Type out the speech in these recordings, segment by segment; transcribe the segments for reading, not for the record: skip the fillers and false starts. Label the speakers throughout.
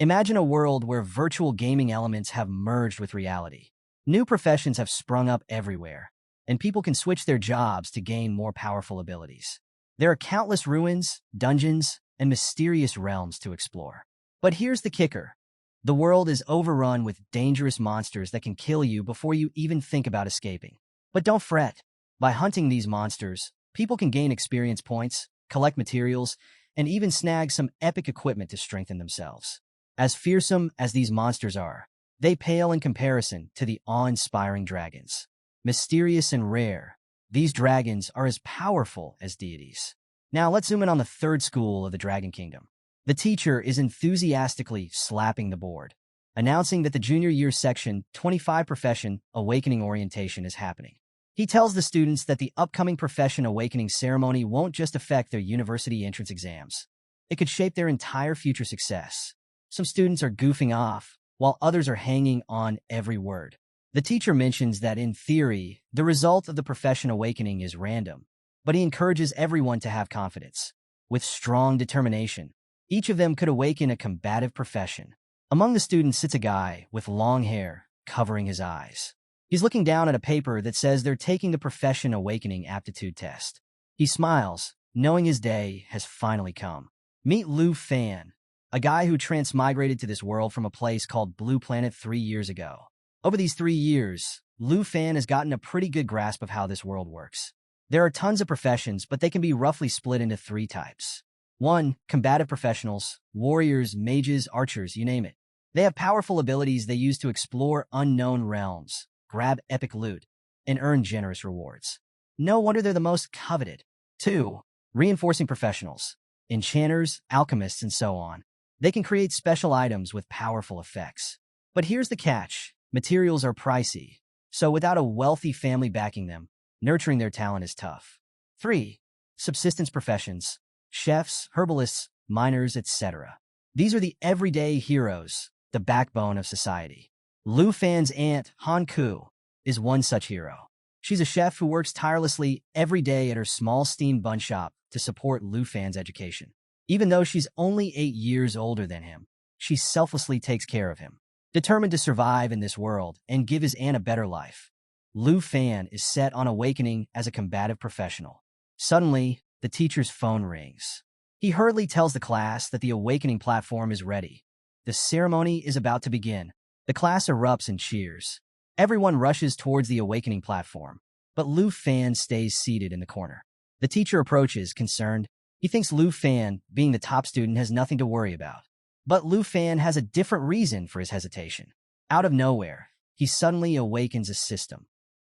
Speaker 1: Imagine a world where virtual gaming elements have merged with reality. New professions have sprung up everywhere, and people can switch their jobs to gain more powerful abilities. There are countless ruins, dungeons, and mysterious realms to explore. But here's the kicker. The world is overrun with dangerous monsters that can kill you before you even think about escaping. But don't fret. By hunting these monsters, people can gain experience points, collect materials, and even snag some epic equipment to strengthen themselves. As fearsome as these monsters are, they pale in comparison to the awe-inspiring dragons. Mysterious and rare, these dragons are as powerful as deities. Now let's zoom in on the third school of the Dragon Kingdom. The teacher is enthusiastically slapping the board, announcing that the junior year section 25 profession awakening orientation is happening. He tells the students that the upcoming profession awakening ceremony won't just affect their university entrance exams. It could shape their entire future success. Some students are goofing off, while others are hanging on every word. The teacher mentions that in theory, the result of the profession awakening is random, but he encourages everyone to have confidence. With strong determination, each of them could awaken a combative profession. Among the students sits a guy with long hair covering his eyes. He's looking down at a paper that says they're taking the profession awakening aptitude test. He smiles, knowing his day has finally come. Meet Lu Fan, a guy who transmigrated to this world from a place called Blue Planet 3 years ago. Over these 3 years, Lu Fan has gotten a pretty good grasp of how this world works. There are tons of professions, but they can be roughly split into 3 types. 1. Combative professionals, warriors, mages, archers, you name it. They have powerful abilities they use to explore unknown realms, grab epic loot, and earn generous rewards. No wonder they're the most coveted. 2. Reinforcing professionals, enchanters, alchemists, and so on. They can create special items with powerful effects. But here's the catch. Materials are pricey, so without a wealthy family backing them, nurturing their talent is tough. 3. Subsistence professions, chefs, herbalists, miners, etc. These are the everyday heroes, the backbone of society. Lu Fan's aunt, Han Ku, is one such hero. She's a chef who works tirelessly every day at her small steam bun shop to support Lu Fan's education. Even though she's only 8 years older than him, she selflessly takes care of him. Determined to survive in this world and give his aunt a better life, Lu Fan is set on awakening as a combative professional. Suddenly, the teacher's phone rings. He hurriedly tells the class that the awakening platform is ready. The ceremony is about to begin. The class erupts in cheers. Everyone rushes towards the awakening platform, but Lu Fan stays seated in the corner. The teacher approaches, concerned. He thinks Lu Fan, being the top student, has nothing to worry about. But Lu Fan has a different reason for his hesitation. Out of nowhere, he suddenly awakens a system.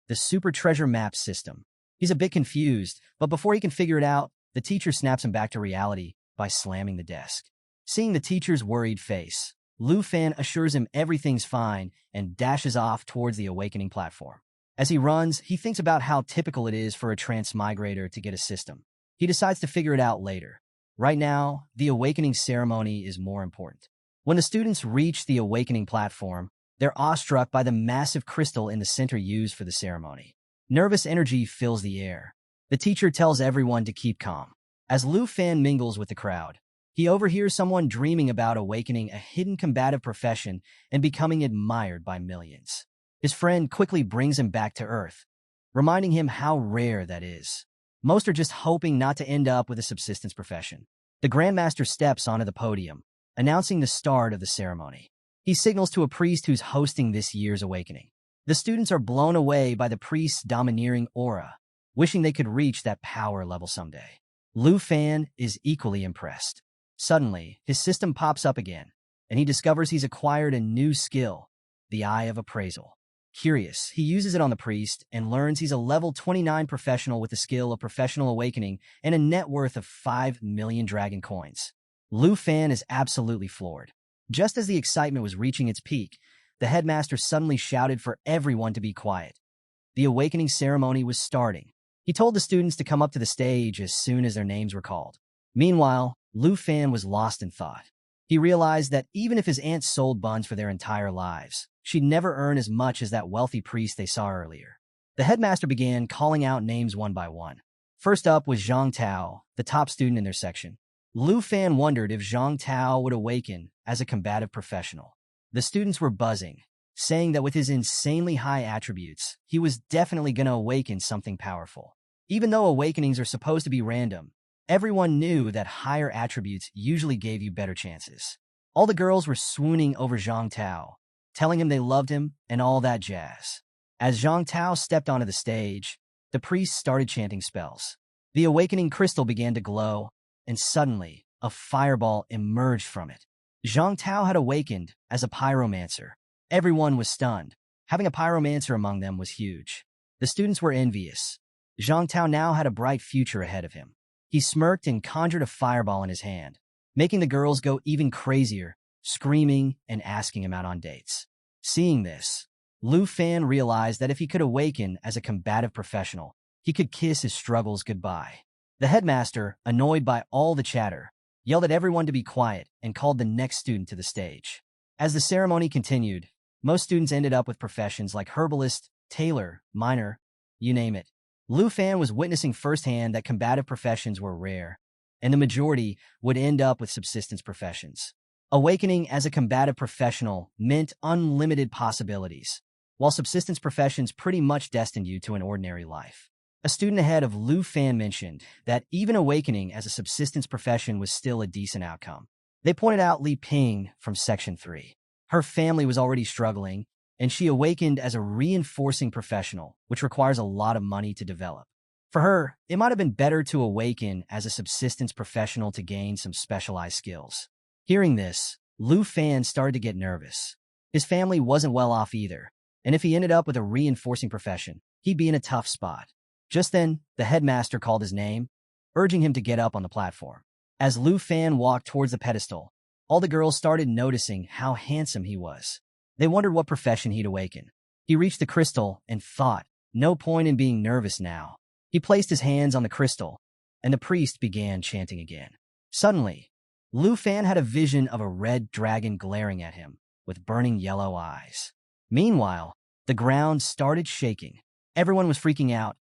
Speaker 1: The Super Treasure Map system. He's a bit confused, but before he can figure it out, the teacher snaps him back to reality by slamming the desk. Seeing the teacher's worried face, Lu Fan assures him everything's fine and dashes off towards the awakening platform. As he runs, he thinks about how typical it is for a transmigrator to get a system. He decides to figure it out later. Right now, the awakening ceremony is more important. When the students reach the awakening platform, they're awestruck by the massive crystal in the center used for the ceremony. Nervous energy fills the air. The teacher tells everyone to keep calm. As Lu Fan mingles with the crowd, he overhears someone dreaming about awakening a hidden combative profession and becoming admired by millions. His friend quickly brings him back to Earth, reminding him how rare that is. Most are just hoping not to end up with a subsistence profession. The Grandmaster steps onto the podium, announcing the start of the ceremony. He signals to a priest who's hosting this year's awakening. The students are blown away by the priest's domineering aura, wishing they could reach that power level someday. Lu Fan is equally impressed. Suddenly, his system pops up again, and he discovers he's acquired a new skill, the Eye of Appraisal. Curious, he uses it on the priest and learns he's a level 29 professional with the skill of Professional Awakening and a net worth of 5 million dragon coins. Lu Fan is absolutely floored. Just as the excitement was reaching its peak, the headmaster suddenly shouted for everyone to be quiet. The awakening ceremony was starting. He told the students to come up to the stage as soon as their names were called. Meanwhile, Lu Fan was lost in thought. He realized that even if his aunt sold buns for their entire lives, she'd never earn as much as that wealthy priest they saw earlier. The headmaster began calling out names one by one. First up was Zhang Tao, the top student in their section. Lu Fan wondered if Zhang Tao would awaken as a combative professional. The students were buzzing, saying that with his insanely high attributes, he was definitely going to awaken something powerful. Even though awakenings are supposed to be random, everyone knew that higher attributes usually gave you better chances. All the girls were swooning over Zhang Tao, telling him they loved him and all that jazz. As Zhang Tao stepped onto the stage, the priest started chanting spells. The awakening crystal began to glow, and suddenly, a fireball emerged from it. Zhang Tao had awakened as a pyromancer. Everyone was stunned. Having a pyromancer among them was huge. The students were envious. Zhang Tao now had a bright future ahead of him. He smirked and conjured a fireball in his hand, making the girls go even crazier, screaming and asking him out on dates. Seeing this, Lu Fan realized that if he could awaken as a combative professional, he could kiss his struggles goodbye. The headmaster, annoyed by all the chatter, yelled at everyone to be quiet and called the next student to the stage. As the ceremony continued, most students ended up with professions like herbalist, tailor, miner, you name it. Lu Fan was witnessing firsthand that combative professions were rare, and the majority would end up with subsistence professions. Awakening as a combative professional meant unlimited possibilities, while subsistence professions pretty much destined you to an ordinary life. A student ahead of Lu Fan mentioned that even awakening as a subsistence profession was still a decent outcome. They pointed out Li Ping from Section 3. Her family was already struggling, and she awakened as a reinforcing professional, which requires a lot of money to develop. For her, it might have been better to awaken as a subsistence professional to gain some specialized skills. Hearing this, Lu Fan started to get nervous. His family wasn't well off either, and if he ended up with a reinforcing profession, he'd be in a tough spot. Just then, the headmaster called his name, urging him to get up on the platform. As Lu Fan walked towards the pedestal, all the girls started noticing how handsome he was. They wondered what profession he'd awaken. He reached the crystal and thought, no point in being nervous now. He placed his hands on the crystal, and the priest began chanting again. Suddenly, Lu Fan had a vision of a red dragon glaring at him with burning yellow eyes. Meanwhile, the ground started shaking. Everyone was freaking out,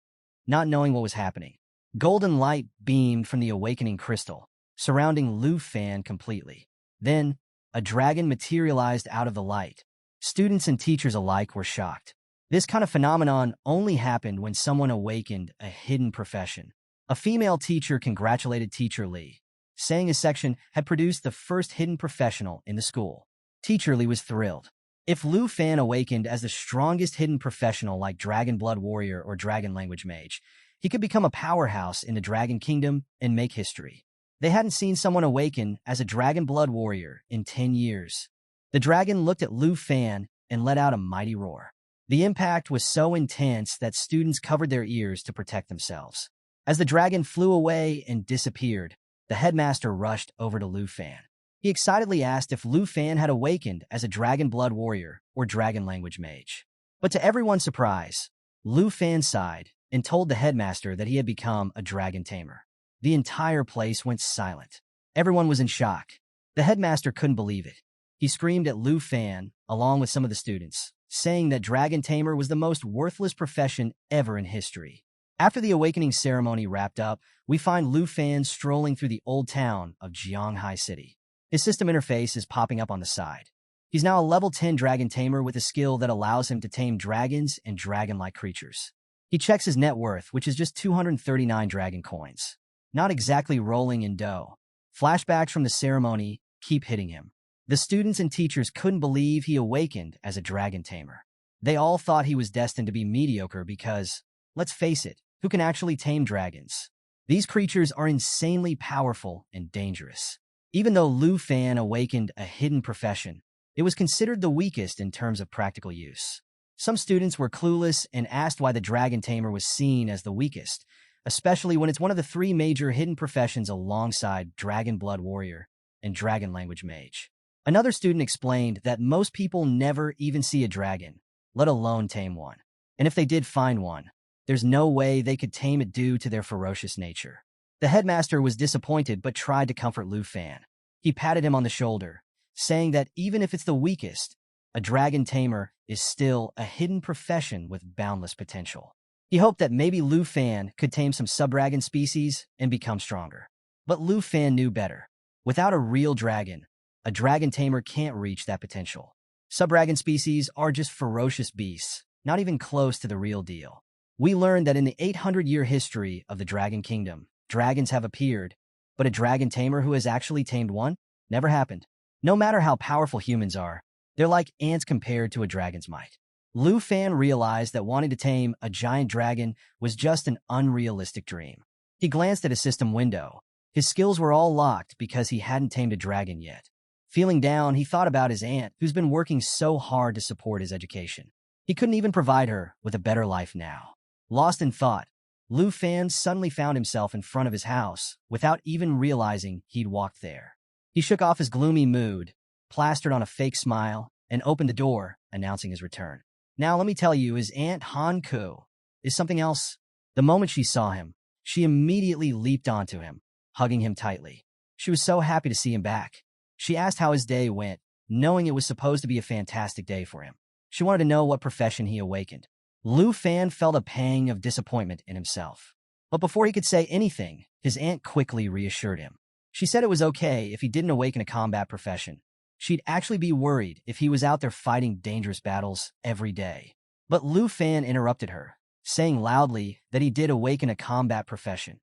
Speaker 1: not knowing what was happening. Golden light beamed from the awakening crystal, surrounding Lu Fan completely. Then, a dragon materialized out of the light. Students and teachers alike were shocked. This kind of phenomenon only happened when someone awakened a hidden profession. A female teacher congratulated Teacher Li, saying his section had produced the first hidden professional in the school. Teacher Li was thrilled. If Lu Fan awakened as the strongest hidden professional like Dragon Blood Warrior or Dragon Language Mage, he could become a powerhouse in the Dragon Kingdom and make history. They hadn't seen someone awaken as a Dragon Blood Warrior in 10 years. The dragon looked at Lu Fan and let out a mighty roar. The impact was so intense that students covered their ears to protect themselves. As the dragon flew away and disappeared, the headmaster rushed over to Lu Fan. He excitedly asked if Lu Fan had awakened as a Dragon Blood Warrior or Dragon Language Mage. But to everyone's surprise, Lu Fan sighed and told the headmaster that he had become a Dragon Tamer. The entire place went silent. Everyone was in shock. The headmaster couldn't believe it. He screamed at Lu Fan, along with some of the students, saying that Dragon Tamer was the most worthless profession ever in history. After the awakening ceremony wrapped up, we find Lu Fan strolling through the old town of Jianghai City. His system interface is popping up on the side. He's now a level 10 Dragon Tamer with a skill that allows him to tame dragons and dragon-like creatures. He checks his net worth, which is just 239 dragon coins. Not exactly rolling in dough. Flashbacks from the ceremony keep hitting him. The students and teachers couldn't believe he awakened as a Dragon Tamer. They all thought he was destined to be mediocre because, let's face it, who can actually tame dragons? These creatures are insanely powerful and dangerous. Even though Lu Fan awakened a hidden profession, it was considered the weakest in terms of practical use. Some students were clueless and asked why the Dragon Tamer was seen as the weakest, especially when it's one of the 3 major hidden professions alongside Dragon Blood Warrior and Dragon Language Mage. Another student explained that most people never even see a dragon, let alone tame one. And if they did find one, there's no way they could tame it due to their ferocious nature. The headmaster was disappointed but tried to comfort Lu Fan. He patted him on the shoulder, saying that even if it's the weakest, a dragon tamer is still a hidden profession with boundless potential. He hoped that maybe Lu Fan could tame some sub-dragon species and become stronger. But Lu Fan knew better. Without a real dragon, a dragon tamer can't reach that potential. Sub-dragon species are just ferocious beasts, not even close to the real deal. We learned that in the 800-year history of the Dragon Kingdom, dragons have appeared, but a dragon tamer who has actually tamed one? Never happened. No matter how powerful humans are, they're like ants compared to a dragon's might. Lu Fan realized that wanting to tame a giant dragon was just an unrealistic dream. He glanced at his system window. His skills were all locked because he hadn't tamed a dragon yet. Feeling down, he thought about his aunt, who's been working so hard to support his education. He couldn't even provide her with a better life now. Lost in thought, Lu Fan suddenly found himself in front of his house without even realizing he'd walked there. He shook off his gloomy mood, plastered on a fake smile, and opened the door, announcing his return. Now let me tell you, his Aunt Han Ku is something else. The moment she saw him, she immediately leaped onto him, hugging him tightly. She was so happy to see him back. She asked how his day went, knowing it was supposed to be a fantastic day for him. She wanted to know what profession he awakened. Lu Fan felt a pang of disappointment in himself. But before he could say anything, his aunt quickly reassured him. She said it was okay if he didn't awaken a combat profession. She'd actually be worried if he was out there fighting dangerous battles every day. But Lu Fan interrupted her, saying loudly that he did awaken a combat profession.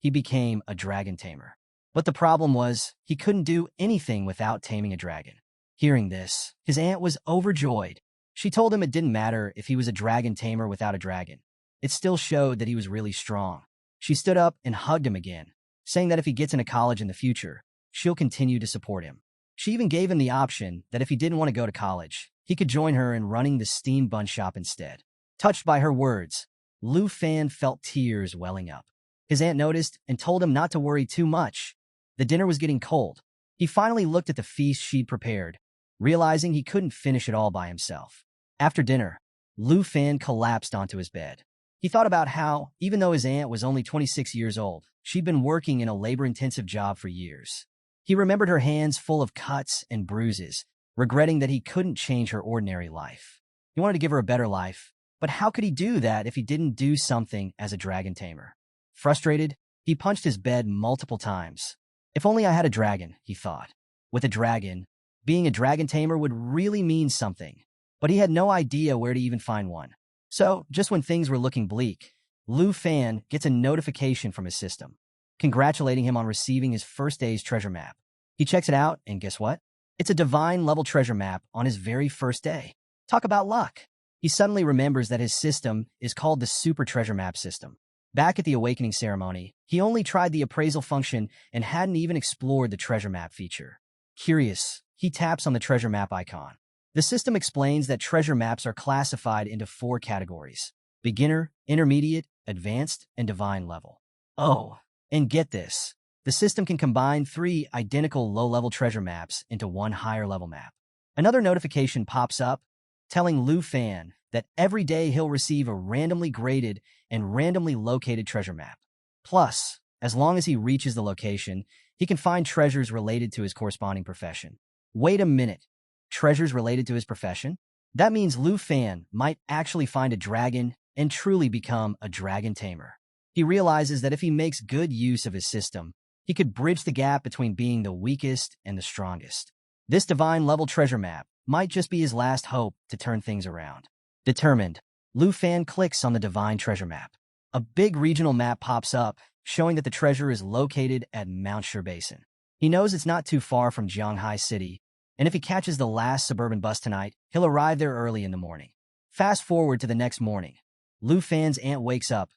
Speaker 1: He became a dragon tamer. But the problem was, he couldn't do anything without taming a dragon. Hearing this, his aunt was overjoyed. She told him it didn't matter if he was a dragon tamer without a dragon. It still showed that he was really strong. She stood up and hugged him again, saying that if he gets into college in the future, she'll continue to support him. She even gave him the option that if he didn't want to go to college, he could join her in running the steam bun shop instead. Touched by her words, Lu Fan felt tears welling up. His aunt noticed and told him not to worry too much. The dinner was getting cold. He finally looked at the feast she'd prepared, realizing he couldn't finish it all by himself. After dinner, Lu Fan collapsed onto his bed. He thought about how, even though his aunt was only 26 years old, she'd been working in a labor-intensive job for years. He remembered her hands full of cuts and bruises, regretting that he couldn't change her ordinary life. He wanted to give her a better life, but how could he do that if he didn't do something as a dragon tamer? Frustrated, he punched his bed multiple times. If only I had a dragon, he thought. With a dragon, being a dragon tamer would really mean something, but he had no idea where to even find one. So, just when things were looking bleak, Lu Fan gets a notification from his system, congratulating him on receiving his first day's treasure map. He checks it out, and guess what? It's a divine-level treasure map on his very first day. Talk about luck. He suddenly remembers that his system is called the Super Treasure Map System. Back at the awakening ceremony, he only tried the appraisal function and hadn't even explored the treasure map feature. Curious, he taps on the treasure map icon. The system explains that treasure maps are classified into 4 categories: beginner, intermediate, advanced, and divine level. Oh, and get this. The system can combine 3 identical low-level treasure maps into one higher-level map. Another notification pops up, telling Lu Fan that every day he'll receive a randomly graded and randomly located treasure map. Plus, as long as he reaches the location, he can find treasures related to his corresponding profession. Wait a minute. Treasures related to his profession? That means Lu Fan might actually find a dragon and truly become a dragon tamer. He realizes that if he makes good use of his system, he could bridge the gap between being the weakest and the strongest. This divine-level treasure map might just be his last hope to turn things around. Determined, Lu Fan clicks on the divine treasure map. A big regional map pops up, showing that the treasure is located at Manhua Basin. He knows it's not too far from Jianghai City, and if he catches the last suburban bus tonight, he'll arrive there early in the morning. Fast forward to the next morning. Lu Fan's aunt wakes up,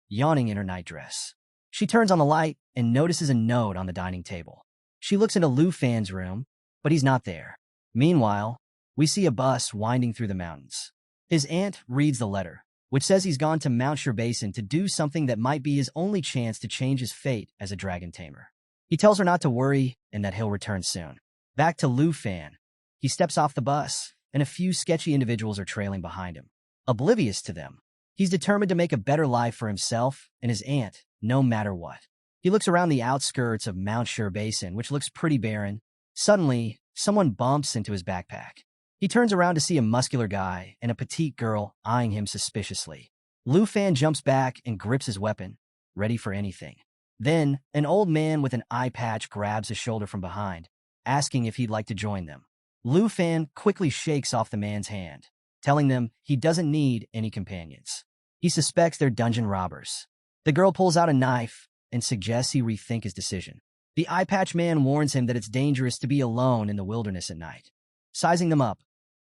Speaker 1: yawning in her nightdress. She turns on the light and notices a note on the dining table. She looks into Lu Fan's room, but he's not there. Meanwhile, we see a bus winding through the mountains. His aunt reads the letter, which says he's gone to Manhua Basin to do something that might be his only chance to change his fate as a dragon tamer. He tells her not to worry and that he'll return soon. Back to Lu Fan. He steps off the bus, and a few sketchy individuals are trailing behind him. Oblivious to them, he's determined to make a better life for himself and his aunt, no matter what. He looks around the outskirts of Manhua Basin, which looks pretty barren. Suddenly, someone bumps into his backpack. He turns around to see a muscular guy and a petite girl eyeing him suspiciously. Lu Fan jumps back and grips his weapon, ready for anything. Then, an old man with an eye patch grabs his shoulder from behind, asking if he'd like to join them. Lu Fan quickly shakes off the man's hand, telling them he doesn't need any companions. He suspects they're dungeon robbers. The girl pulls out a knife and suggests he rethink his decision. The eye patch man warns him that it's dangerous to be alone in the wilderness at night. Sizing them up,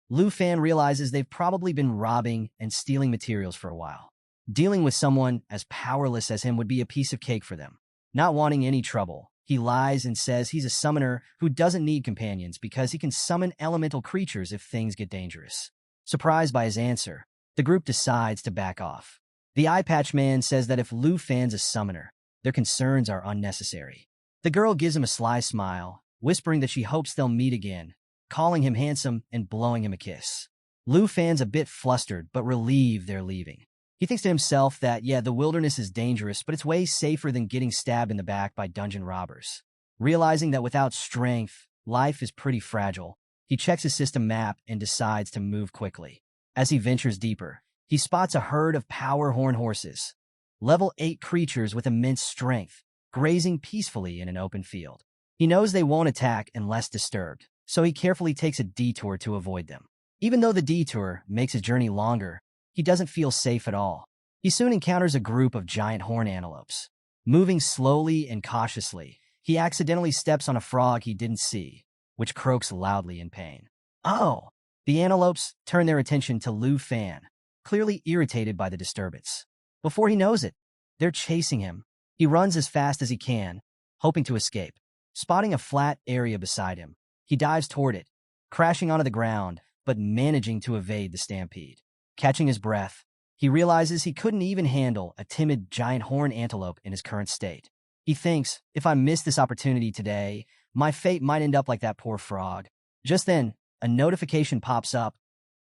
Speaker 1: Lu Fan realizes they've probably been robbing and stealing materials for a while. Dealing with someone as powerless as him would be a piece of cake for them. Not wanting any trouble, he lies and says he's a summoner who doesn't need companions because he can summon elemental creatures if things get dangerous. Surprised by his answer, the group decides to back off. The eye patch man says that if Lu Fan's a summoner, their concerns are unnecessary. The girl gives him a sly smile, whispering that she hopes they'll meet again, calling him handsome and blowing him a kiss. Lu Fan's a bit flustered but relieved they're leaving. He thinks to himself that, yeah, the wilderness is dangerous, but it's way safer than getting stabbed in the back by dungeon robbers. Realizing that without strength, life is pretty fragile, he checks his system map and decides to move quickly. As he ventures deeper, he spots a herd of power horn horses, level 8 creatures with immense strength, grazing peacefully in an open field. He knows they won't attack unless disturbed, so he carefully takes a detour to avoid them. Even though the detour makes his journey longer, he doesn't feel safe at all. He soon encounters a group of giant horn antelopes. Moving slowly and cautiously, he accidentally steps on a frog he didn't see, which croaks loudly in pain. Oh! The antelopes turn their attention to Lu Fan, clearly irritated by the disturbance. Before he knows it, they're chasing him. He runs as fast as he can, hoping to escape. Spotting a flat area beside him, he dives toward it, crashing onto the ground, but managing to evade the stampede. Catching his breath, he realizes he couldn't even handle a timid giant horn antelope in his current state. He thinks, if I miss this opportunity today, my fate might end up like that poor frog. Just then, a notification pops up.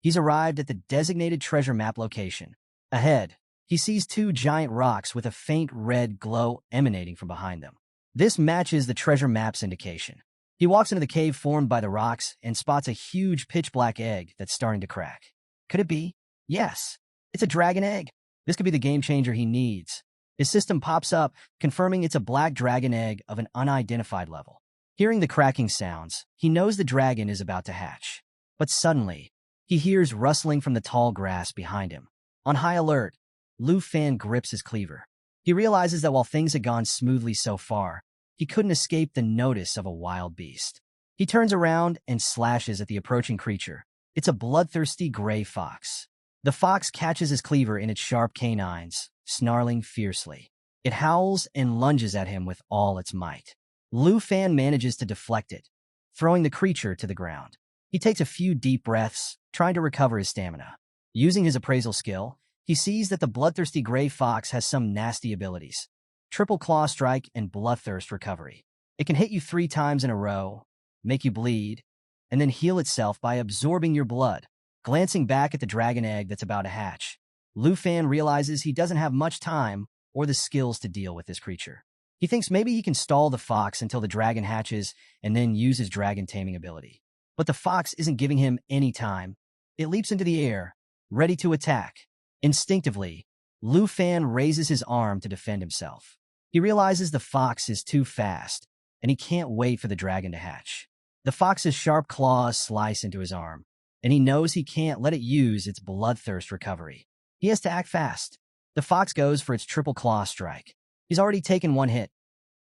Speaker 1: He's arrived at the designated treasure map location. Ahead, he sees 2 giant rocks with a faint red glow emanating from behind them. This matches the treasure map's indication. He walks into the cave formed by the rocks and spots a huge pitch-black egg that's starting to crack. Could it be? Yes, it's a dragon egg. This could be the game changer he needs. His system pops up, confirming it's a black dragon egg of an unidentified level. Hearing the cracking sounds, he knows the dragon is about to hatch. But suddenly, he hears rustling from the tall grass behind him. On high alert, Lu Fan grips his cleaver. He realizes that while things had gone smoothly so far, he couldn't escape the notice of a wild beast. He turns around and slashes at the approaching creature. It's a bloodthirsty gray fox. The fox catches his cleaver in its sharp canines, snarling fiercely. It howls and lunges at him with all its might. Lu Fan manages to deflect it, throwing the creature to the ground. He takes a few deep breaths, trying to recover his stamina. Using his appraisal skill, he sees that the bloodthirsty gray fox has some nasty abilities. Triple Claw Strike and Bloodthirst Recovery. It can hit you 3 times in a row, make you bleed, and then heal itself by absorbing your blood. Glancing back at the dragon egg that's about to hatch, Lu Fan realizes he doesn't have much time or the skills to deal with this creature. He thinks maybe he can stall the fox until the dragon hatches and then use his dragon taming ability. But the fox isn't giving him any time. It leaps into the air, ready to attack. Instinctively, Lu Fan raises his arm to defend himself. He realizes the fox is too fast, and he can't wait for the dragon to hatch. The fox's sharp claws slice into his arm, and he knows he can't let it use its bloodthirst recovery. He has to act fast. The fox goes for its triple claw strike. He's already taken 1 hit.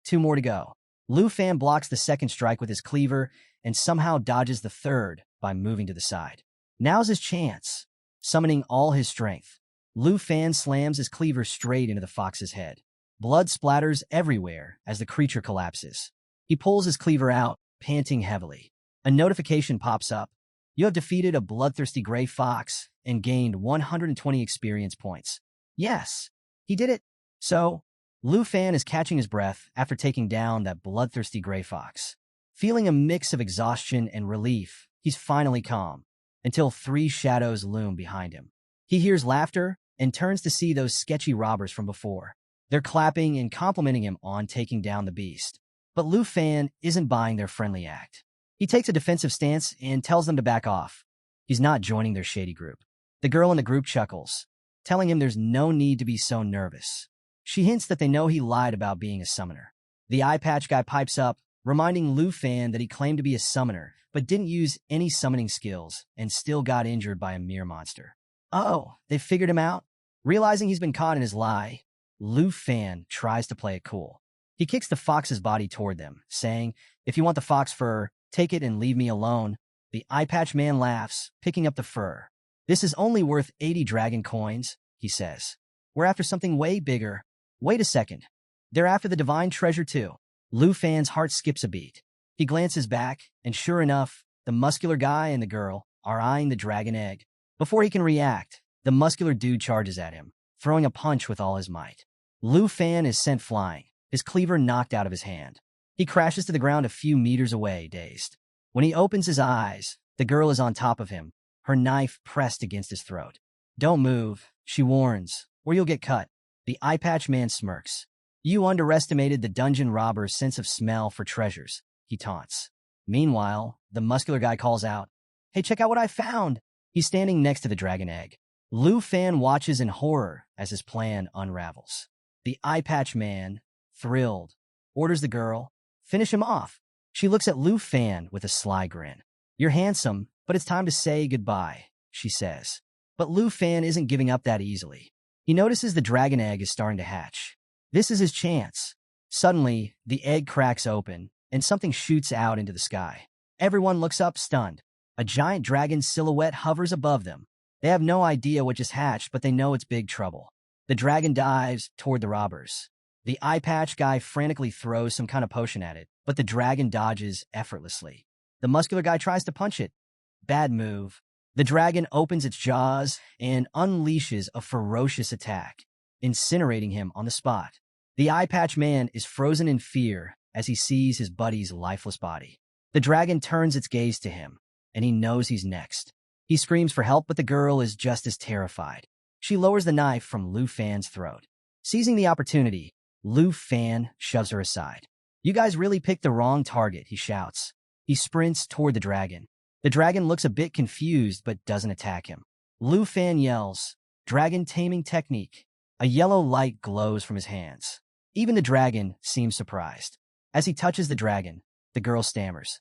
Speaker 1: 2 more to go. Lu Fan blocks the second strike with his cleaver and somehow dodges the third by moving to the side. Now's his chance. Summoning all his strength, Lu Fan slams his cleaver straight into the fox's head. Blood splatters everywhere as the creature collapses. He pulls his cleaver out, panting heavily. A notification pops up. You have defeated a bloodthirsty gray fox and gained 120 experience points. Yes, he did it. So, Lu Fan is catching his breath after taking down that bloodthirsty gray fox. Feeling a mix of exhaustion and relief, he's finally calm, until 3 shadows loom behind him. He hears laughter and turns to see those sketchy robbers from before. They're clapping and complimenting him on taking down the beast. But Lu Fan isn't buying their friendly act. He takes a defensive stance and tells them to back off. He's not joining their shady group. The girl in the group chuckles, telling him there's no need to be so nervous. She hints that they know he lied about being a summoner. The eye patch guy pipes up, reminding Lu Fan that he claimed to be a summoner, but didn't use any summoning skills and still got injured by a mere monster. Oh, they figured him out? Realizing he's been caught in his lie, Lu Fan tries to play it cool. He kicks the fox's body toward them, saying, "If you want the fox fur, take it and leave me alone." The eye patch man laughs, picking up the fur. "This is only worth 80 dragon coins," he says. "We're after something way bigger." Wait a second. They're after the divine treasure too. Lu Fan's heart skips a beat. He glances back, and sure enough, the muscular guy and the girl are eyeing the dragon egg. Before he can react, the muscular dude charges at him, throwing a punch with all his might. Lu Fan is sent flying, his cleaver knocked out of his hand. He crashes to the ground a few meters away, dazed. When he opens his eyes, the girl is on top of him, her knife pressed against his throat. "Don't move," she warns, "or you'll get cut." The eye patch man smirks. "You underestimated the dungeon robber's sense of smell for treasures," he taunts. Meanwhile, the muscular guy calls out, "Hey, check out what I found!" He's standing next to the dragon egg. Lu Fan watches in horror as his plan unravels. The eye patch man, thrilled, orders the girl, "Finish him off." She looks at Lu Fan with a sly grin. "You're handsome, but it's time to say goodbye," she says. But Lu Fan isn't giving up that easily. He notices the dragon egg is starting to hatch. This is his chance. Suddenly, the egg cracks open, and something shoots out into the sky. Everyone looks up, stunned. A giant dragon silhouette hovers above them. They have no idea what just hatched, but they know it's big trouble. The dragon dives toward the robbers. The eye patch guy frantically throws some kind of potion at it, but the dragon dodges effortlessly. The muscular guy tries to punch it. Bad move. The dragon opens its jaws and unleashes a ferocious attack, incinerating him on the spot. The eye patch man is frozen in fear as he sees his buddy's lifeless body. The dragon turns its gaze to him, and he knows he's next. He screams for help, but the girl is just as terrified. She lowers the knife from Lu Fan's throat. Seizing the opportunity, Lu Fan shoves her aside. "You guys really picked the wrong target," he shouts. He sprints toward the dragon. The dragon looks a bit confused but doesn't attack him. Lu Fan yells, "Dragon taming technique." A yellow light glows from his hands. Even the dragon seems surprised. As he touches the dragon, the girl stammers,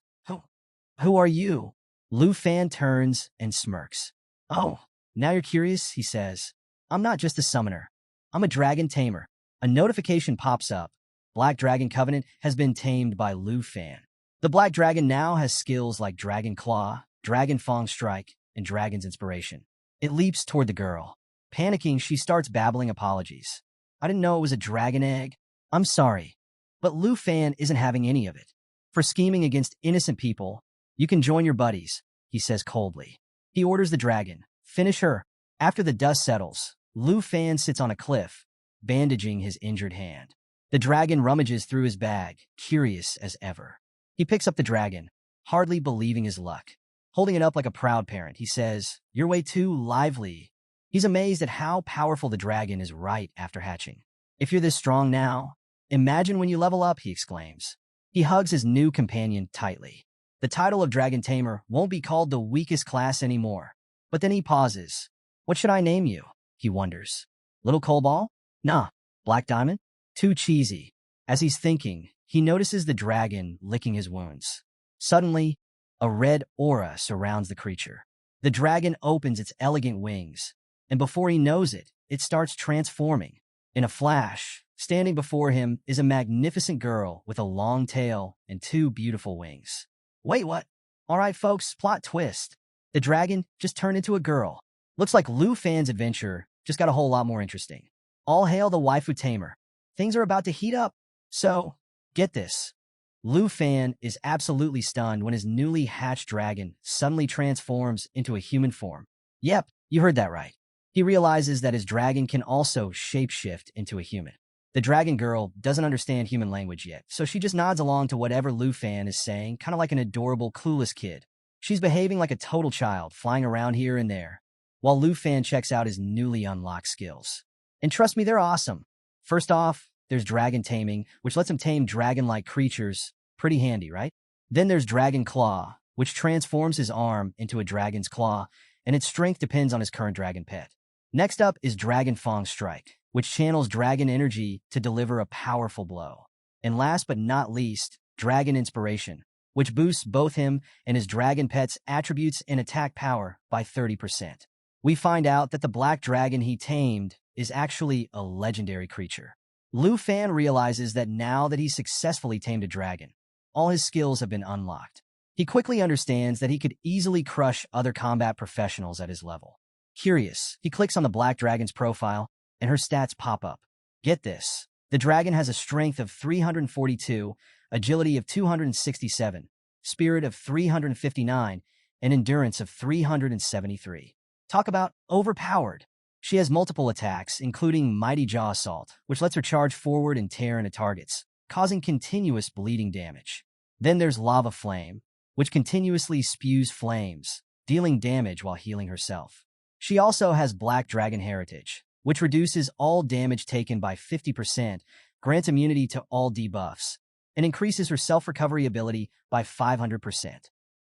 Speaker 1: Who are you?" Lu Fan turns and smirks. "Oh, now you're curious," he says. "I'm not just a summoner. I'm a dragon tamer." A notification pops up. Black Dragon Covenant has been tamed by Lu Fan. The Black Dragon now has skills like Dragon Claw, Dragon Fang Strike, and Dragon's Inspiration. It leaps toward the girl. Panicking, she starts babbling apologies. "I didn't know it was a dragon egg. I'm sorry." But Lu Fan isn't having any of it. "For scheming against innocent people, you can join your buddies," he says coldly. He orders the dragon, "Finish her." After the dust settles, Lu Fan sits on a cliff, bandaging his injured hand. The dragon rummages through his bag, curious as ever. He picks up the dragon, hardly believing his luck. Holding it up like a proud parent, he says, "You're way too lively." He's amazed at how powerful the dragon is right after hatching. "If you're this strong now, imagine when you level up," he exclaims. He hugs his new companion tightly. The title of Dragon Tamer won't be called the weakest class anymore. But then he pauses. "What should I name you?" he wonders. "Little Coalball? Nah. Black Diamond? Too cheesy." As he's thinking, he notices the dragon licking his wounds. Suddenly, a red aura surrounds the creature. The dragon opens its elegant wings, and before he knows it, it starts transforming. In a flash, standing before him is a magnificent girl with a long tail and 2 beautiful wings. Wait, what? All right, folks, plot twist. The dragon just turned into a girl. Looks like Lu Fan's adventure just got a whole lot more interesting. All hail the waifu tamer. Things are about to heat up. So, get this. Lu Fan is absolutely stunned when his newly hatched dragon suddenly transforms into a human form. Yep, you heard that right. He realizes that his dragon can also shapeshift into a human. The dragon girl doesn't understand human language yet, so she just nods along to whatever Lu Fan is saying, kind of like an adorable, clueless kid. She's behaving like a total child, flying around here and there, while Lu Fan checks out his newly unlocked skills. And trust me, they're awesome. First off, there's dragon taming, which lets him tame dragon-like creatures. Pretty handy, right? Then there's Dragon Claw, which transforms his arm into a dragon's claw, and its strength depends on his current dragon pet. Next up is Dragon Fang Strike. which channels dragon energy to deliver a powerful blow. And last but not least, dragon inspiration, which boosts both him and his dragon pet's attributes and attack power by 30%. We find out that the black dragon he tamed is actually a legendary creature. Lu Fan realizes that now that he's successfully tamed a dragon, all his skills have been unlocked. He quickly understands that he could easily crush other combat professionals at his level. Curious, he clicks on the black dragon's profile, and her stats pop up. Get this, the dragon has a strength of 342, agility of 267, spirit of 359, and endurance of 373. Talk about overpowered. She has multiple attacks, including Mighty Jaw Assault, which lets her charge forward and tear into targets, causing continuous bleeding damage. Then there's Lava Flame, which continuously spews flames, dealing damage while healing herself. She also has Black Dragon Heritage, which reduces all damage taken by 50%, grants immunity to all debuffs, and increases her self-recovery ability by 500%.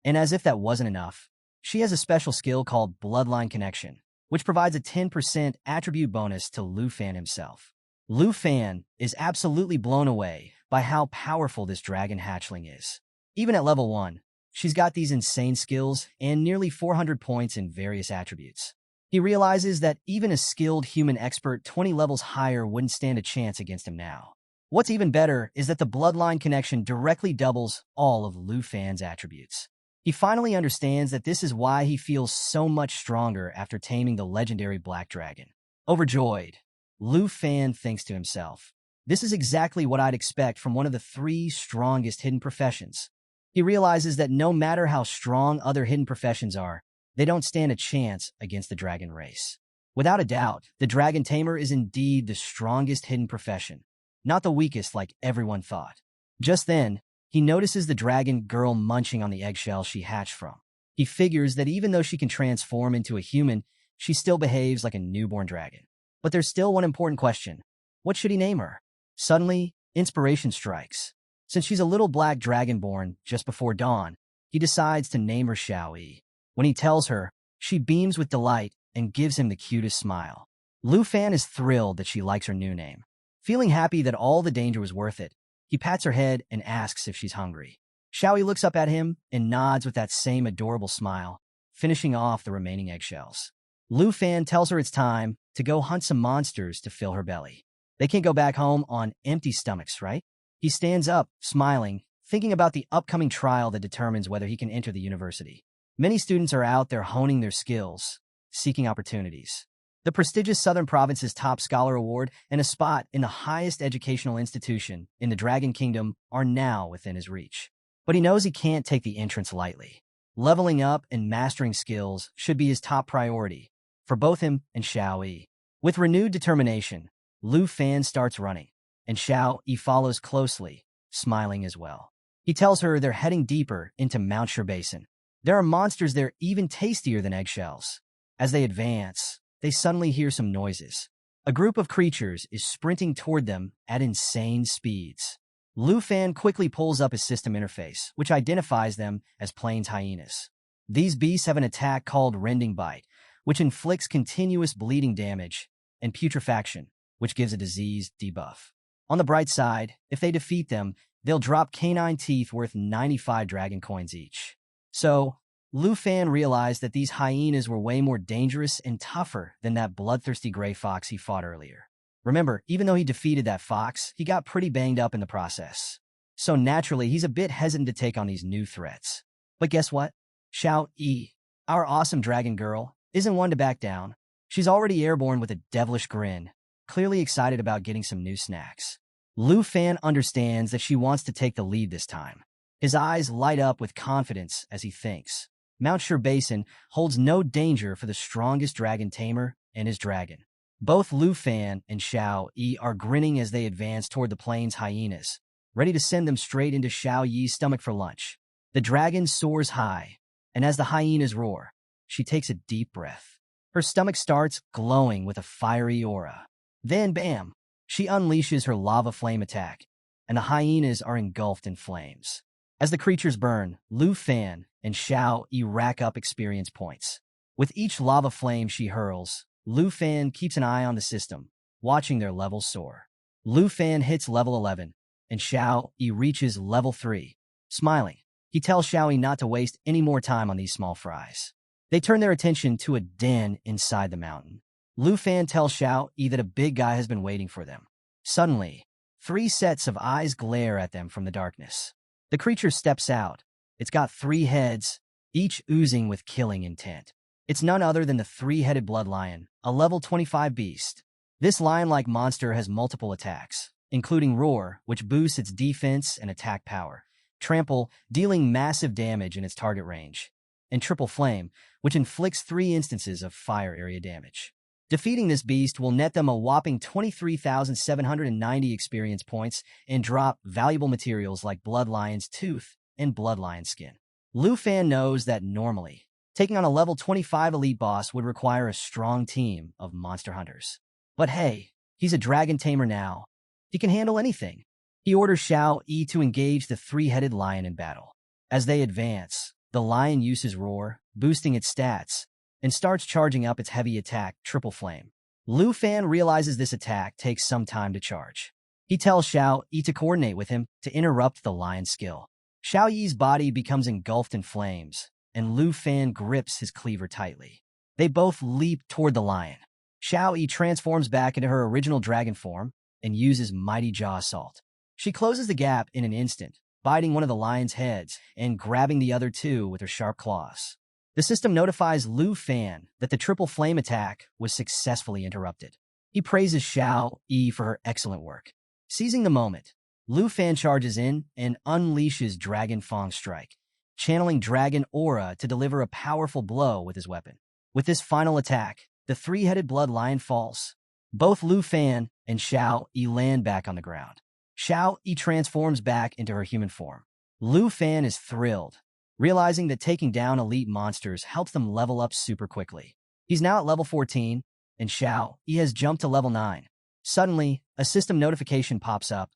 Speaker 1: And as if that wasn't enough, she has a special skill called Bloodline Connection, which provides a 10% attribute bonus to Lu Fan himself. Lu Fan is absolutely blown away by how powerful this dragon hatchling is. Even at level 1, she's got these insane skills and nearly 400 points in various attributes. He realizes that even a skilled human expert 20 levels higher wouldn't stand a chance against him now. What's even better is that the Bloodline Connection directly doubles all of Lu Fan's attributes. He finally understands that this is why he feels so much stronger after taming the legendary Black Dragon. Overjoyed, Lu Fan thinks to himself, "This is exactly what I'd expect from one of the 3 strongest hidden professions." He realizes that no matter how strong other hidden professions are, they don't stand a chance against the dragon race. Without a doubt, the Dragon Tamer is indeed the strongest hidden profession, not the weakest like everyone thought. Just then, he notices the dragon girl munching on the eggshell she hatched from. He figures that even though she can transform into a human, she still behaves like a newborn dragon. But there's still one important question. What should he name her? Suddenly, inspiration strikes. Since she's a little black dragon born just before dawn, he decides to name her Xiaoyi. When he tells her, she beams with delight and gives him the cutest smile. Lu Fan is thrilled that she likes her new name. Feeling happy that all the danger was worth it, he pats her head and asks if she's hungry. Xiaoyi looks up at him and nods with that same adorable smile, finishing off the remaining eggshells. Lu Fan tells her it's time to go hunt some monsters to fill her belly. They can't go back home on empty stomachs, right? He stands up, smiling, thinking about the upcoming trial that determines whether he can enter the university. Many students are out there honing their skills, seeking opportunities. The prestigious Southern Province's Top Scholar Award and a spot in the highest educational institution in the Dragon Kingdom are now within his reach. But he knows he can't take the entrance lightly. Leveling up and mastering skills should be his top priority for both him and Xiaoyi. With renewed determination, Lu Fan starts running, and Xiaoyi follows closely, smiling as well. He tells her they're heading deeper into Mount Shur Basin. There are monsters there even tastier than eggshells. As they advance, they suddenly hear some noises. A group of creatures is sprinting toward them at insane speeds. Lu Fan quickly pulls up his system interface, which identifies them as plains hyenas. These beasts have an attack called Rending Bite, which inflicts continuous bleeding damage, and Putrefaction, which gives a disease debuff. On the bright side, if they defeat them, they'll drop canine teeth worth 95 dragon coins each. So, Lu Fan realized that these hyenas were way more dangerous and tougher than that bloodthirsty gray fox he fought earlier. Remember, even though he defeated that fox, he got pretty banged up in the process. So naturally, he's a bit hesitant to take on these new threats. But guess what? Xiaoyi, our awesome dragon girl, isn't one to back down. She's already airborne with a devilish grin, clearly excited about getting some new snacks. Lu Fan understands that she wants to take the lead this time. His eyes light up with confidence as he thinks. Mount Shur Basin holds no danger for the strongest dragon tamer and his dragon. Both Lu Fan and Xiaoyi are grinning as they advance toward the plains hyenas, ready to send them straight into Xiaoyi's stomach for lunch. The dragon soars high, and as the hyenas roar, she takes a deep breath. Her stomach starts glowing with a fiery aura. Then, bam, she unleashes her lava flame attack, and the hyenas are engulfed in flames. As the creatures burn, Lu Fan and Xiaoyi rack up experience points. With each lava flame she hurls, Lu Fan keeps an eye on the system, watching their levels soar. Lu Fan hits level 11, and Xiao Yi reaches level 3. Smiling, he tells Xiao Yi not to waste any more time on these small fries. They turn their attention to a den inside the mountain. Lu Fan tells Xiao Yi that a big guy has been waiting for them. Suddenly, 3 sets of eyes glare at them from the darkness. The creature steps out. It's got 3 heads, each oozing with killing intent. It's none other than the 3-headed blood lion, a level 25 beast. This lion-like monster has multiple attacks, including Roar, which boosts its defense and attack power, Trample, dealing massive damage in its target range, and Triple Flame, which inflicts 3 instances of fire area damage. Defeating this beast will net them a whopping 23,790 experience points and drop valuable materials like Blood Lion's Tooth and Blood Lion Skin. Lu Fan knows that normally, taking on a level 25 elite boss would require a strong team of monster hunters. But hey, he's a dragon tamer now. He can handle anything. He orders Xiao Yi to engage the 3-headed lion in battle. As they advance, the lion uses Roar, boosting its stats, and starts charging up its heavy attack, Triple Flame. Lu Fan realizes this attack takes some time to charge. He tells Xiao Yi to coordinate with him to interrupt the lion's skill. Xiao Yi's body becomes engulfed in flames, and Lu Fan grips his cleaver tightly. They both leap toward the lion. Xiao Yi transforms back into her original dragon form and uses Mighty Jaw Assault. She closes the gap in an instant, biting one of the lion's heads and grabbing the other 2 with her sharp claws. The system notifies Lu Fan that the Triple Flame attack was successfully interrupted. He praises Xiao Yi for her excellent work. Seizing the moment, Lu Fan charges in and unleashes Dragon Fang Strike, channeling Dragon Aura to deliver a powerful blow with his weapon. With this final attack, the 3-headed blood lion falls. Both Lu Fan and Xiao Yi land back on the ground. Xiao Yi transforms back into her human form. Lu Fan is thrilled, realizing that taking down elite monsters helps them level up super quickly. He's now at level 14, and Xiao Yi has jumped to level 9. Suddenly, a system notification pops up.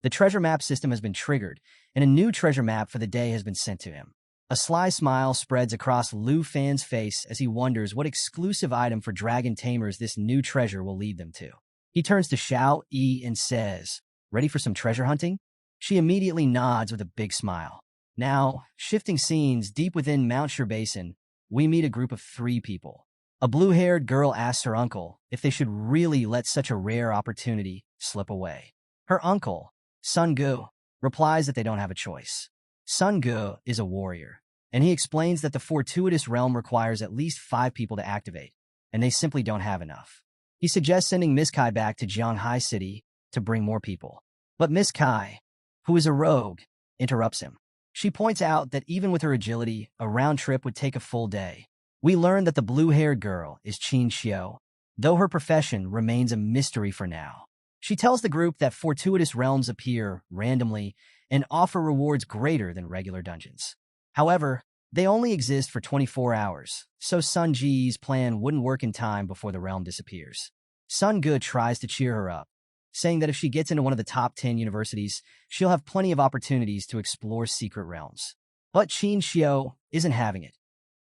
Speaker 1: The treasure map system has been triggered, and a new treasure map for the day has been sent to him. A sly smile spreads across Lu Fan's face as he wonders what exclusive item for dragon tamers this new treasure will lead them to. He turns to Xiao Yi and says, "Ready for some treasure hunting?" She immediately nods with a big smile. Now, shifting scenes deep within Mount Shur Basin, we meet a group of 3 people. A blue-haired girl asks her uncle if they should really let such a rare opportunity slip away. Her uncle, Sun Gu, replies that they don't have a choice. Sun Gu is a warrior, and he explains that the fortuitous realm requires at least 5 people to activate, and they simply don't have enough. He suggests sending Miss Kai back to Jianghai City to bring more people. But Miss Kai, who is a rogue, interrupts him. She points out that even with her agility, a round trip would take a full day. We learn that the blue-haired girl is Qin Xiu, though her profession remains a mystery for now. She tells the group that fortuitous realms appear randomly and offer rewards greater than regular dungeons. However, they only exist for 24 hours, so Sun Ji's plan wouldn't work in time before the realm disappears. Sun Gu tries to cheer her up, saying that if she gets into one of the top 10 universities, she'll have plenty of opportunities to explore secret realms. But Qin Xiu isn't having it.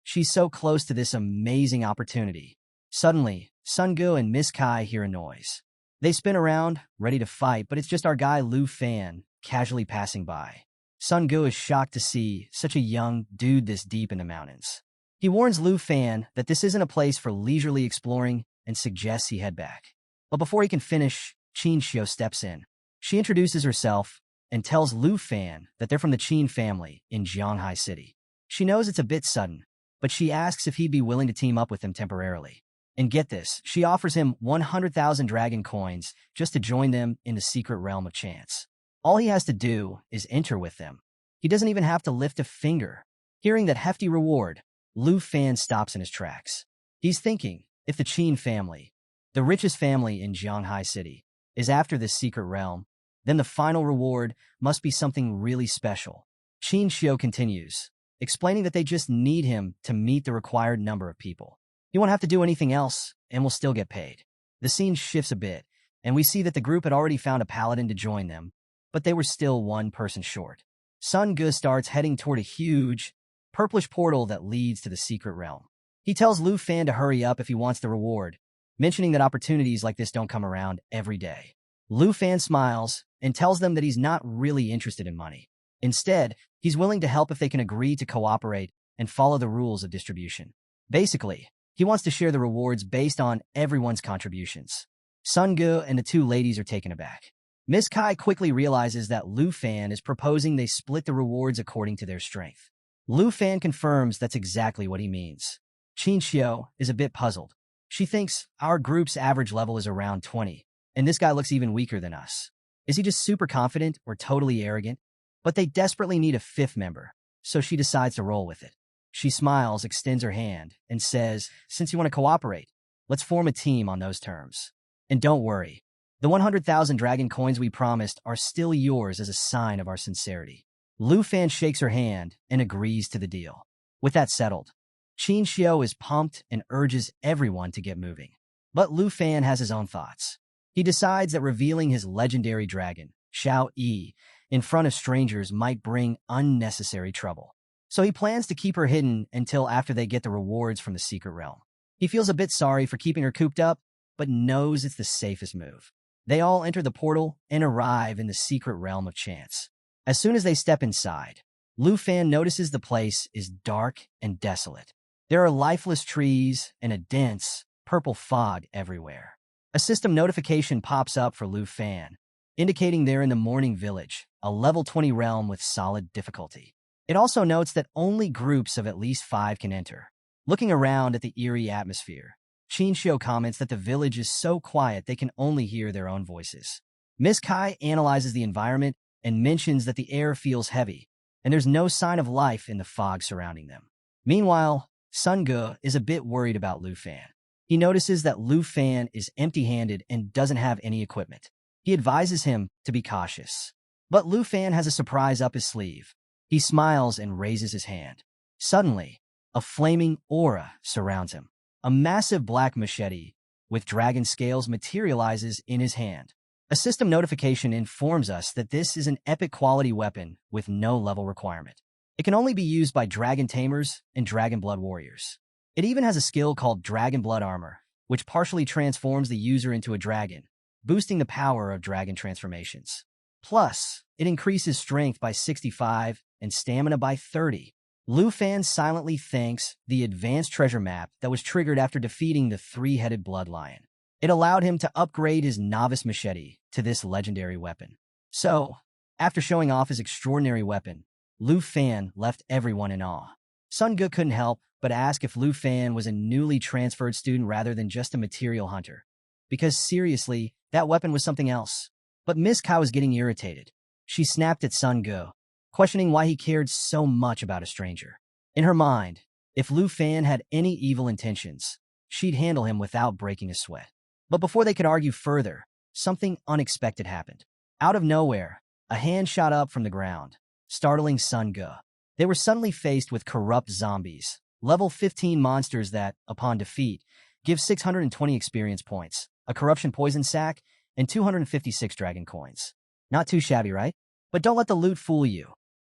Speaker 1: She's so close to this amazing opportunity. Suddenly, Sun Gu and Miss Kai hear a noise. They spin around, ready to fight, but it's just our guy Lu Fan, casually passing by. Sun Gu is shocked to see such a young dude this deep in the mountains. He warns Lu Fan that this isn't a place for leisurely exploring and suggests he head back. But before he can finish, Qin Xiu steps in. She introduces herself and tells Lu Fan that they're from the Qin family in Jianghai City. She knows it's a bit sudden, but she asks if he'd be willing to team up with them temporarily. And get this, she offers him 100,000 dragon coins just to join them in the secret realm of chance. All he has to do is enter with them. He doesn't even have to lift a finger. Hearing that hefty reward, Lu Fan stops in his tracks. He's thinking, if the Qin family, the richest family in Jianghai City, is after this secret realm, then the final reward must be something really special. Qin Xiu continues, explaining that they just need him to meet the required number of people. He won't have to do anything else, and will still get paid. The scene shifts a bit, and we see that the group had already found a paladin to join them, but they were still one person short. Sun Gu starts heading toward a huge, purplish portal that leads to the secret realm. He tells Lu Fan to hurry up if he wants the reward, mentioning that opportunities like this don't come around every day. Lu Fan smiles and tells them that he's not really interested in money. Instead, he's willing to help if they can agree to cooperate and follow the rules of distribution. Basically, he wants to share the rewards based on everyone's contributions. Sun Ge and the two ladies are taken aback. Miss Kai quickly realizes that Lu Fan is proposing they split the rewards according to their strength. Lu Fan confirms that's exactly what he means. Qin Xiao is a bit puzzled. She thinks our group's average level is around 20, and this guy looks even weaker than us. Is he just super confident or totally arrogant? But they desperately need a fifth member, so she decides to roll with it. She smiles, extends her hand, and says, since you want to cooperate, let's form a team on those terms. And don't worry, the 100,000 dragon coins we promised are still yours as a sign of our sincerity. Lu Fan shakes her hand and agrees to the deal. With that settled, Qin Xiao is pumped and urges everyone to get moving. But Lu Fan has his own thoughts. He decides that revealing his legendary dragon, Xiao Yi, in front of strangers might bring unnecessary trouble. So he plans to keep her hidden until after they get the rewards from the secret realm. He feels a bit sorry for keeping her cooped up, but knows it's the safest move. They all enter the portal and arrive in the secret realm of chance. As soon as they step inside, Lu Fan notices the place is dark and desolate. There are lifeless trees and a dense, purple fog everywhere. A system notification pops up for Lu Fan, indicating they're in the Morning Village, a level 20 realm with solid difficulty. It also notes that only groups of at least 5 can enter. Looking around at the eerie atmosphere, Qin Xiao comments that the village is so quiet they can only hear their own voices. Miss Kai analyzes the environment and mentions that the air feels heavy, and there's no sign of life in the fog surrounding them. Meanwhile, Sun Ge is a bit worried about Lu Fan. He notices that Lu Fan is empty-handed and doesn't have any equipment. He advises him to be cautious. But Lu Fan has a surprise up his sleeve. He smiles and raises his hand. Suddenly, a flaming aura surrounds him. A massive black machete with dragon scales materializes in his hand. A system notification informs us that this is an epic quality weapon with no level requirement. It can only be used by dragon tamers and dragon blood warriors. It even has a skill called Dragon Blood Armor, which partially transforms the user into a dragon, boosting the power of dragon transformations. Plus, it increases strength by 65 and stamina by 30. Lu Fan silently thanks the advanced treasure map that was triggered after defeating the three-headed blood lion. It allowed him to upgrade his novice machete to this legendary weapon. So, after showing off his extraordinary weapon, Lu Fan left everyone in awe. Sun Ge couldn't help but ask if Lu Fan was a newly transferred student rather than just a material hunter. Because seriously, that weapon was something else. But Miss Kai was getting irritated. She snapped at Sun Ge, questioning why he cared so much about a stranger. In her mind, if Lu Fan had any evil intentions, she'd handle him without breaking a sweat. But before they could argue further, something unexpected happened. Out of nowhere, a hand shot up from the ground, startling Sun Ge. They were suddenly faced with corrupt zombies, level 15 monsters that, upon defeat, give 620 experience points, a corruption poison sac, and 256 dragon coins. Not too shabby, right? But don't let the loot fool you.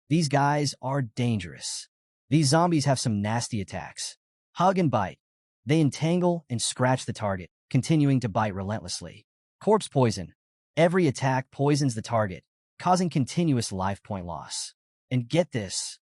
Speaker 1: These guys are dangerous. These zombies have some nasty attacks. Hug and bite. They entangle and scratch the target, continuing to bite relentlessly. Corpse poison. Every attack poisons the target, causing continuous life point loss. And get this.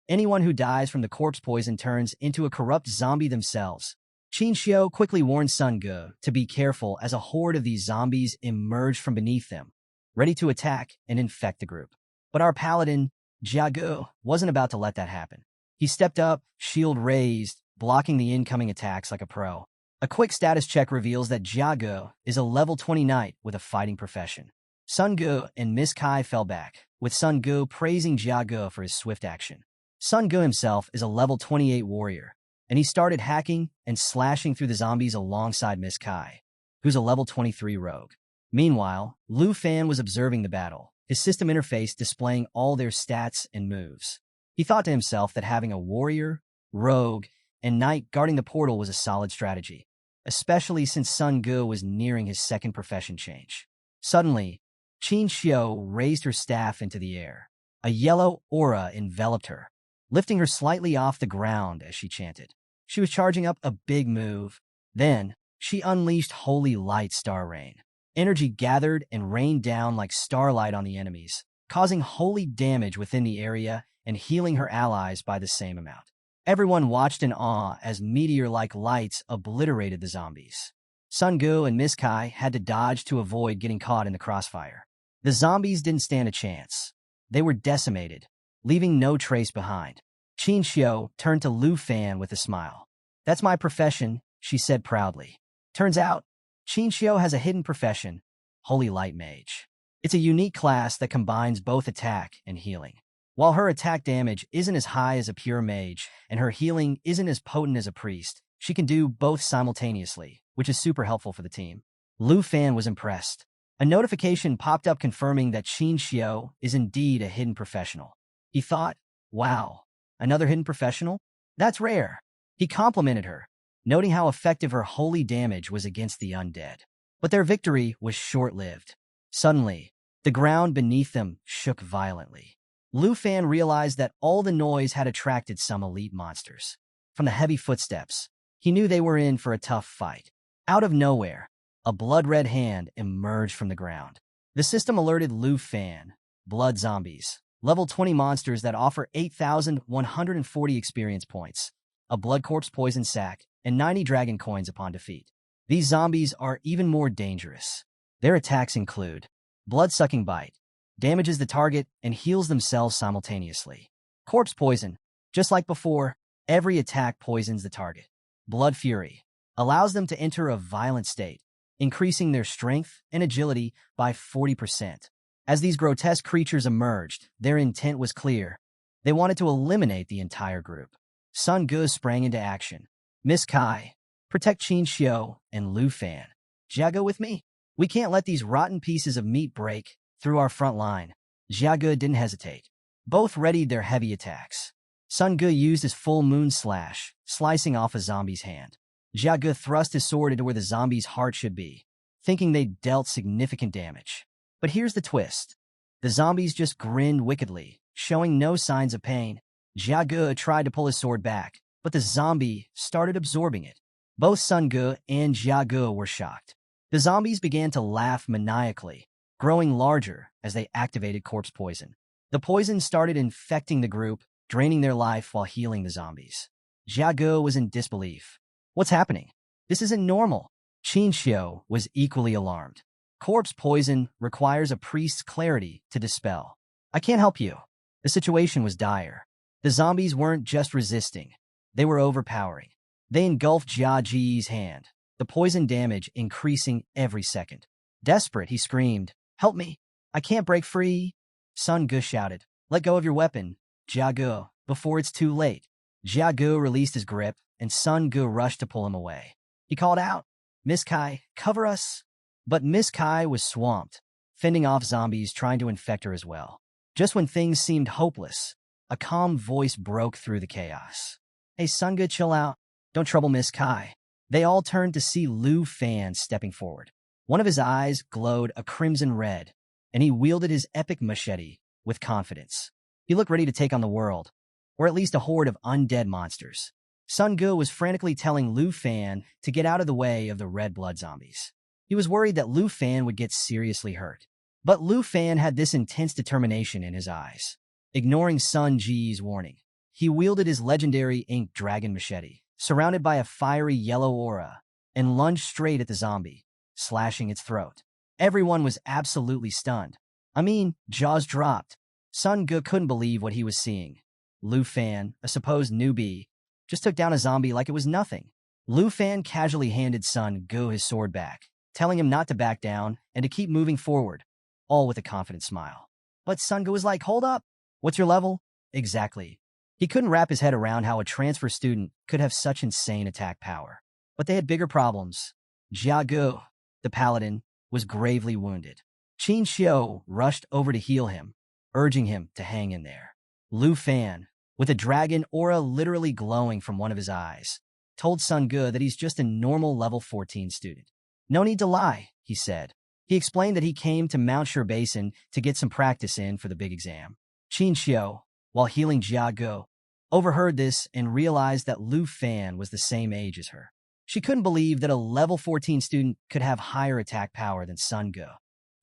Speaker 1: Anyone who dies from the corpse poison turns into a corrupt zombie themselves. Qin Xiao quickly warns Sun Ge to be careful as a horde of these zombies emerged from beneath them, ready to attack and infect the group. But our paladin, Jia Ge, wasn't about to let that happen. He stepped up, shield raised, blocking the incoming attacks like a pro. A quick status check reveals that Jia Ge is a level 20 knight with a fighting profession. Sun Ge and Miss Kai fell back, with Sun Ge praising Jia Ge for his swift action. Sun Ge himself is a level 28 warrior, and he started hacking and slashing through the zombies alongside Miss Kai, who's a level 23 rogue. Meanwhile, Lu Fan was observing the battle, his system interface displaying all their stats and moves. He thought to himself that having a warrior, rogue, and knight guarding the portal was a solid strategy, especially since Sun Ge was nearing his second profession change. Suddenly, Qin Xiao raised her staff into the air. A yellow aura enveloped her, lifting her slightly off the ground as she chanted. She was charging up a big move. Then, She unleashed holy light star rain. Energy gathered and rained down like starlight on the enemies, causing holy damage within the area and healing her allies by the same amount. Everyone watched in awe as meteor-like lights obliterated the zombies. Sun Gu and Miss Kai had to dodge to avoid getting caught in the crossfire. The zombies didn't stand a chance. They were decimated, leaving no trace behind. Qin Xiu turned to Lu Fan with a smile. "That's my profession," she said proudly. Turns out, Qin Xiu has a hidden profession, Holy Light Mage. It's a unique class that combines both attack and healing. While her attack damage isn't as high as a pure mage, and her healing isn't as potent as a priest, she can do both simultaneously, which is super helpful for the team. Lu Fan was impressed. A notification popped up confirming that Qin Xiu is indeed a hidden professional. He thought, wow, another hidden professional? That's rare. He complimented her, noting how effective her holy damage was against the undead. But their victory was short-lived. Suddenly, the ground beneath them shook violently. Lu Fan realized that all the noise had attracted some elite monsters. From the heavy footsteps, he knew they were in for a tough fight. Out of nowhere, a blood-red hand emerged from the ground. The system alerted Lu Fan, blood zombies, level 20 monsters that offer 8,140 experience points, a blood corpse poison sac, and 90 dragon coins upon defeat. These zombies are even more dangerous. Their attacks include blood-sucking bite, damages the target and heals themselves simultaneously. Corpse poison, just like before, every attack poisons the target. Blood fury, allows them to enter a violent state, increasing their strength and agility by 40%. As these grotesque creatures emerged, their intent was clear. They wanted to eliminate the entire group. Sun Gu sprang into action. Miss Kai, protect Qin Xiu and Lu Fan. Jia go with me. We can't let these rotten pieces of meat break through our front line. Jia Ge didn't hesitate. Both readied their heavy attacks. Sun Gu used his full moon slash, slicing off a zombie's hand. Jia Ge thrust his sword into where the zombie's heart should be, thinking they'd dealt significant damage. But here's the twist. The zombies just grinned wickedly, showing no signs of pain. Jia Ge tried to pull his sword back, but the zombie started absorbing it. Both Sun Gu and Jia Ge were shocked. The zombies began to laugh maniacally, growing larger as they activated corpse poison. The poison started infecting the group, draining their life while healing the zombies. Jia Ge was in disbelief. What's happening? This isn't normal. Qin Xiu was equally alarmed. Corpse poison requires a priest's clarity to dispel. I can't help you. The situation was dire. The zombies weren't just resisting. They were overpowering. They engulfed Jia Ji's hand, the poison damage increasing every second. Desperate, he screamed, "Help me! I can't break free!" Sun Gu shouted, "Let go of your weapon, Jia Ge, before it's too late." Jia Ge released his grip, and Sun Gu rushed to pull him away. He called out, "Miss Kai, cover us!" But Miss Kai was swamped, fending off zombies trying to infect her as well. Just when things seemed hopeless, a calm voice broke through the chaos. "Hey, Sun Gu, chill out. Don't trouble Miss Kai." They all turned to see Lu Fan stepping forward. One of his eyes glowed a crimson red, and he wielded his epic machete with confidence. He looked ready to take on the world, or at least a horde of undead monsters. Sun Gu was frantically telling Lu Fan to get out of the way of the red blood zombies. He was worried that Lu Fan would get seriously hurt. But Lu Fan had this intense determination in his eyes. Ignoring Sun Ji's warning, he wielded his legendary ink dragon machete, surrounded by a fiery yellow aura, and lunged straight at the zombie, slashing its throat. Everyone was absolutely stunned. I mean, jaws dropped. Sun Gu couldn't believe what he was seeing. Lu Fan, a supposed newbie, just took down a zombie like it was nothing. Lu Fan casually handed Sun Gu his sword back, telling him not to back down and to keep moving forward, all with a confident smile. But Sun Gu was like, "Hold up. What's your level?" Exactly. He couldn't wrap his head around how a transfer student could have such insane attack power. But they had bigger problems. Jia Ge, the paladin, was gravely wounded. Qin Xiu rushed over to heal him, urging him to hang in there. Lu Fan, with a dragon aura literally glowing from one of his eyes, told Sun Gu that he's just a normal level 14 student. "No need to lie," he said. He explained that he came to Mount Shur Basin to get some practice in for the big exam. Qin Xiu, while healing Jia Ge, overheard this and realized that Lu Fan was the same age as her. She couldn't believe that a level 14 student could have higher attack power than Sun Ge,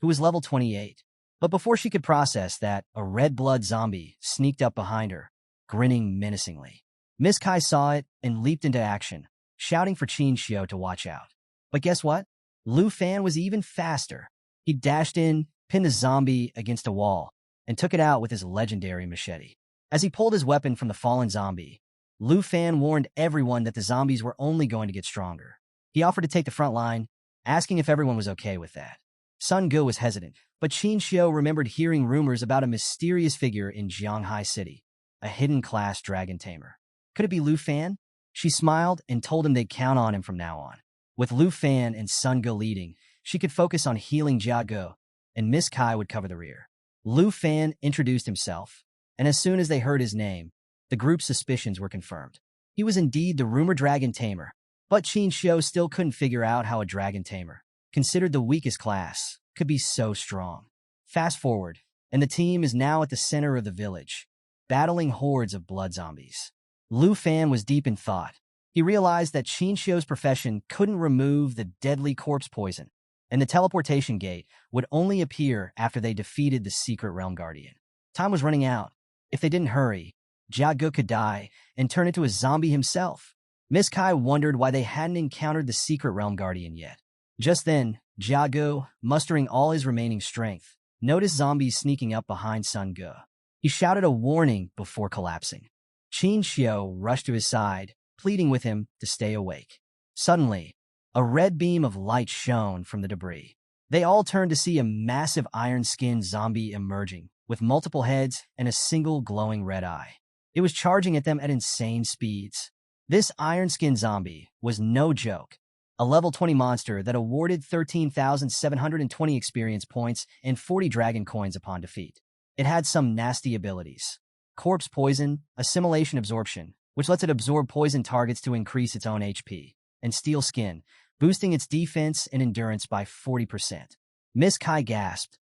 Speaker 1: who was level 28. But before she could process that, a red blood zombie sneaked up behind her, grinning menacingly. Miss Kai saw it and leaped into action, shouting for Qin Xiao to watch out. But guess what? Lu Fan was even faster. He dashed in, pinned the zombie against a wall, and took it out with his legendary machete. As he pulled his weapon from the fallen zombie, Lu Fan warned everyone that the zombies were only going to get stronger. He offered to take the front line, asking if everyone was okay with that. Sun Ge was hesitant, but Qin Xiao remembered hearing rumors about a mysterious figure in Jianghai City, a hidden class dragon tamer. Could it be Lu Fan? She smiled and told him they'd count on him from now on. With Lu Fan and Sun Ge leading, she could focus on healing Jia Ge, and Miss Kai would cover the rear. Lu Fan introduced himself, and as soon as they heard his name, the group's suspicions were confirmed. He was indeed the rumored dragon tamer, but Qin Xiao still couldn't figure out how a dragon tamer, considered the weakest class, could be so strong. Fast forward, and the team is now at the center of the village, battling hordes of blood zombies. Lu Fan was deep in thought. He realized that Qin Xiao's profession couldn't remove the deadly corpse poison, and the teleportation gate would only appear after they defeated the secret realm guardian. Time was running out. If they didn't hurry, Jia Ge could die and turn into a zombie himself. Miss Kai wondered why they hadn't encountered the secret realm guardian yet. Just then, Jia Ge, mustering all his remaining strength, noticed zombies sneaking up behind Sun Ge. He shouted a warning before collapsing. Qin Xiao rushed to his side, pleading with him to stay awake. Suddenly, a red beam of light shone from the debris. They all turned to see a massive iron-skinned zombie emerging, with multiple heads and a single glowing red eye. It was charging at them at insane speeds. This iron-skinned zombie was no joke. A level 20 monster that awarded 13,720 experience points and 40 dragon coins upon defeat. It had some nasty abilities. Corpse poison, assimilation absorption, which lets it absorb poison targets to increase its own HP, and steel skin, boosting its defense and endurance by 40%. Miss Kai gasped.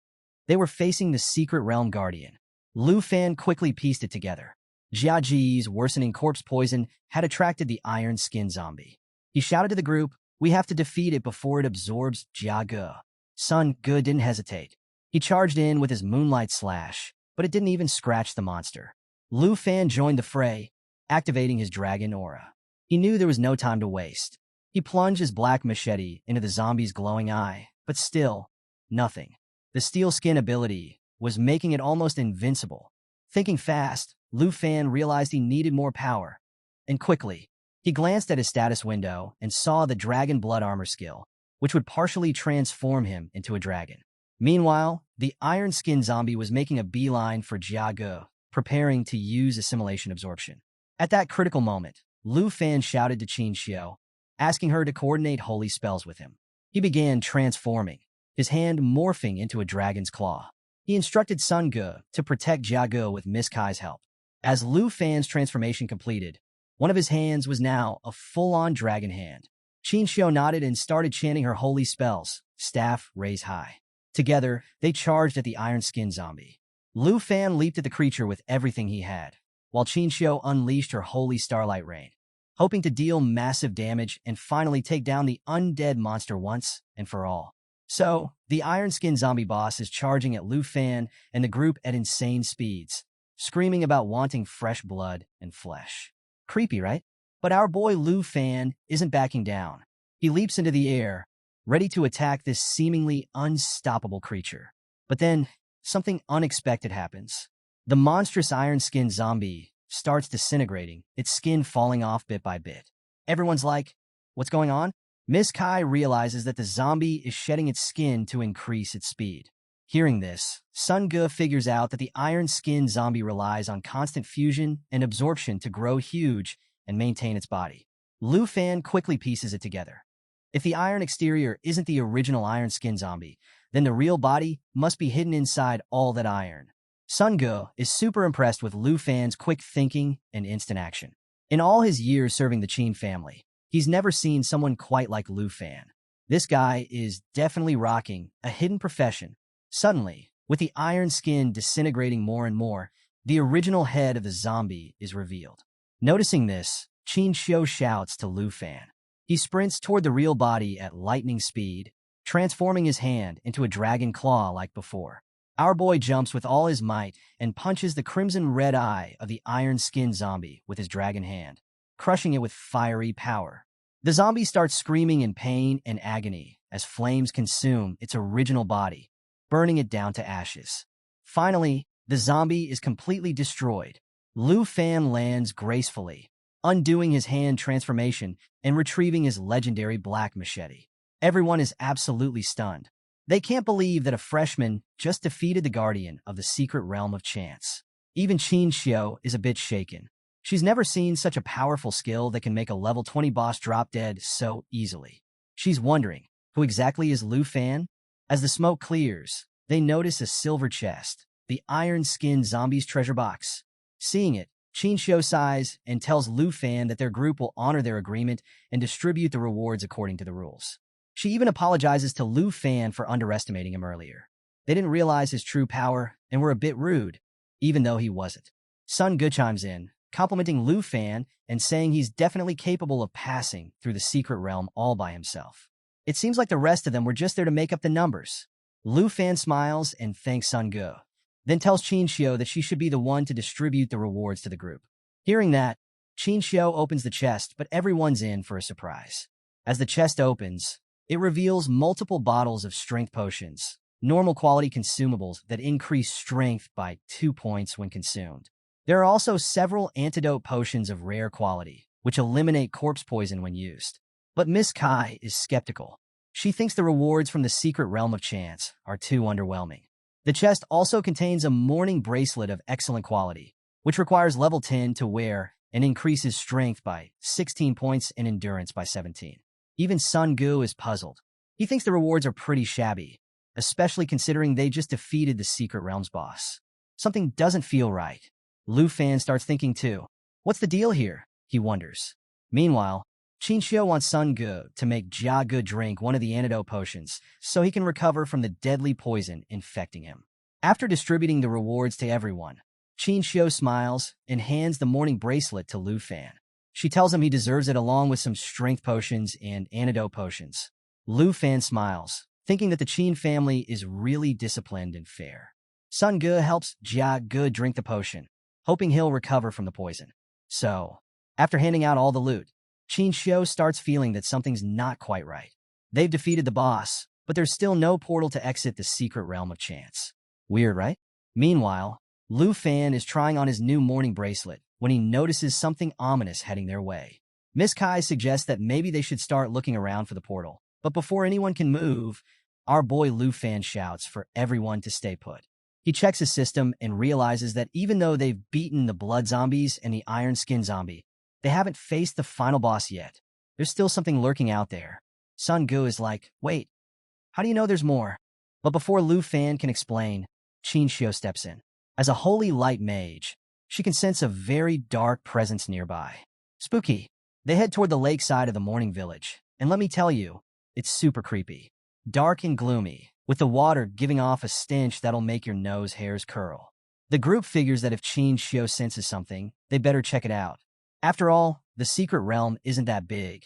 Speaker 1: They were facing the secret realm guardian. Lu Fan quickly pieced it together. Jia Ji's worsening corpse poison had attracted the iron-skinned zombie. He shouted to the group, "We have to defeat it before it absorbs Jia Ge." Sun Ge didn't hesitate. He charged in with his moonlight slash, but it didn't even scratch the monster. Lu Fan joined the fray, activating his dragon aura. He knew there was no time to waste. He plunged his black machete into the zombie's glowing eye, but still, nothing. The steel skin ability was making it almost invincible. Thinking fast, Lu Fan realized he needed more power. And quickly, he glanced at his status window and saw the dragon blood armor skill, which would partially transform him into a dragon. Meanwhile, the iron-skinned zombie was making a beeline for Jia Ge, preparing to use assimilation absorption. At that critical moment, Lu Fan shouted to Qin Xiao, asking her to coordinate holy spells with him. He began transforming, his hand morphing into a dragon's claw. He instructed Sun Ge to protect Jia Ge with Miss Kai's help. As Lu Fan's transformation completed, one of his hands was now a full-on dragon hand. Qin Xiao nodded and started chanting her holy spells, staff raise high. Together, they charged at the iron-skinned zombie. Lu Fan leaped at the creature with everything he had, while Qin Xiao unleashed her holy starlight rain, hoping to deal massive damage and finally take down the undead monster once and for all. So, the iron-skinned zombie boss is charging at Lu Fan and the group at insane speeds, screaming about wanting fresh blood and flesh. Creepy, right? But our boy Lu Fan isn't backing down. He leaps into the air, ready to attack this seemingly unstoppable creature. But then, something unexpected happens. The monstrous iron-skinned zombie starts disintegrating, its skin falling off bit by bit. Everyone's like, "What's going on?" Miss Kai realizes that the zombie is shedding its skin to increase its speed. Hearing this, Sun Ge figures out that the iron-skinned zombie relies on constant fusion and absorption to grow huge and maintain its body. Lu Fan quickly pieces it together. If the iron exterior isn't the original iron-skinned zombie, then the real body must be hidden inside all that iron. Sun Ge is super impressed with Lu Fan's quick thinking and instant action. In all his years serving the Qin family, he's never seen someone quite like Lu Fan. This guy is definitely rocking a hidden profession. Suddenly, with the iron skin disintegrating more and more, the original head of the zombie is revealed. Noticing this, Qin Xiao shouts to Lu Fan, He sprints toward the real body at lightning speed, transforming his hand into a dragon claw like before. Our boy jumps with all his might and punches the crimson red eye of the iron-skinned zombie with his dragon hand, crushing it with fiery power. The zombie starts screaming in pain and agony as flames consume its original body, burning it down to ashes. Finally, the zombie is completely destroyed. Lu Fan lands gracefully, undoing his hand transformation and retrieving his legendary black machete. Everyone is absolutely stunned. They can't believe that a freshman just defeated the guardian of the secret realm of chance. Even Qin Xiao is a bit shaken. She's never seen such a powerful skill that can make a level 20 boss drop dead so easily. She's wondering, who exactly is Lu Fan? As the smoke clears, they notice a silver chest, the iron-skinned zombie's treasure box. Seeing it, Qin Xiao sighs and tells Lu Fan that their group will honor their agreement and distribute the rewards according to the rules. She even apologizes to Lu Fan for underestimating him earlier. They didn't realize his true power and were a bit rude, even though he wasn't. Sun Ge chimes in, complimenting Lu Fan and saying he's definitely capable of passing through the secret realm all by himself. It seems like the rest of them were just there to make up the numbers. Lu Fan smiles and thanks Sun Ge, then tells Qin Xiao that she should be the one to distribute the rewards to the group. Hearing that, Qin Xiao opens the chest, but everyone's in for a surprise. As the chest opens, it reveals multiple bottles of strength potions, normal quality consumables that increase strength by 2 points when consumed. There are also several antidote potions of rare quality, which eliminate corpse poison when used. But Miss Kai is skeptical. She thinks the rewards from the secret realm of chance are too underwhelming. The chest also contains a morning bracelet of excellent quality, which requires level 10 to wear and increases strength by 16 points and endurance by 17. Even Sun Ge is puzzled. He thinks the rewards are pretty shabby, especially considering they just defeated the secret realm's boss. Something doesn't feel right. Lu Fan starts thinking too. What's the deal here? He wonders. Meanwhile, Qin Xiao wants Sun Ge to make Jia Ge drink one of the antidote potions so he can recover from the deadly poison infecting him. After distributing the rewards to everyone, Qin Xiao smiles and hands the morning bracelet to Lu Fan. She tells him he deserves it along with some strength potions and antidote potions. Lu Fan smiles, thinking that the Qin family is really disciplined and fair. Sun Ge helps Jia Ge drink the potion, hoping he'll recover from the poison. So, after handing out all the loot, Qin Xiao starts feeling that something's not quite right. They've defeated the boss, but there's still no portal to exit the secret realm of chance. Weird, right? Meanwhile, Lu Fan is trying on his new morning bracelet when he notices something ominous heading their way. Miss Kai suggests that maybe they should start looking around for the portal, but before anyone can move, our boy Lu Fan shouts for everyone to stay put. He checks his system and realizes that even though they've beaten the blood zombies and the iron skin zombie, they haven't faced the final boss yet. There's still something lurking out there. Sun Ge is like, wait, how do you know there's more? But before Lu Fan can explain, Qin Xiao steps in. As a holy light mage, she can sense a very dark presence nearby. Spooky. They head toward the lakeside of the morning village, and let me tell you, it's super creepy. Dark and gloomy, with the water giving off a stench that'll make your nose hairs curl. The group figures that if Qin Xiao senses something, they better check it out. After all, the secret realm isn't that big.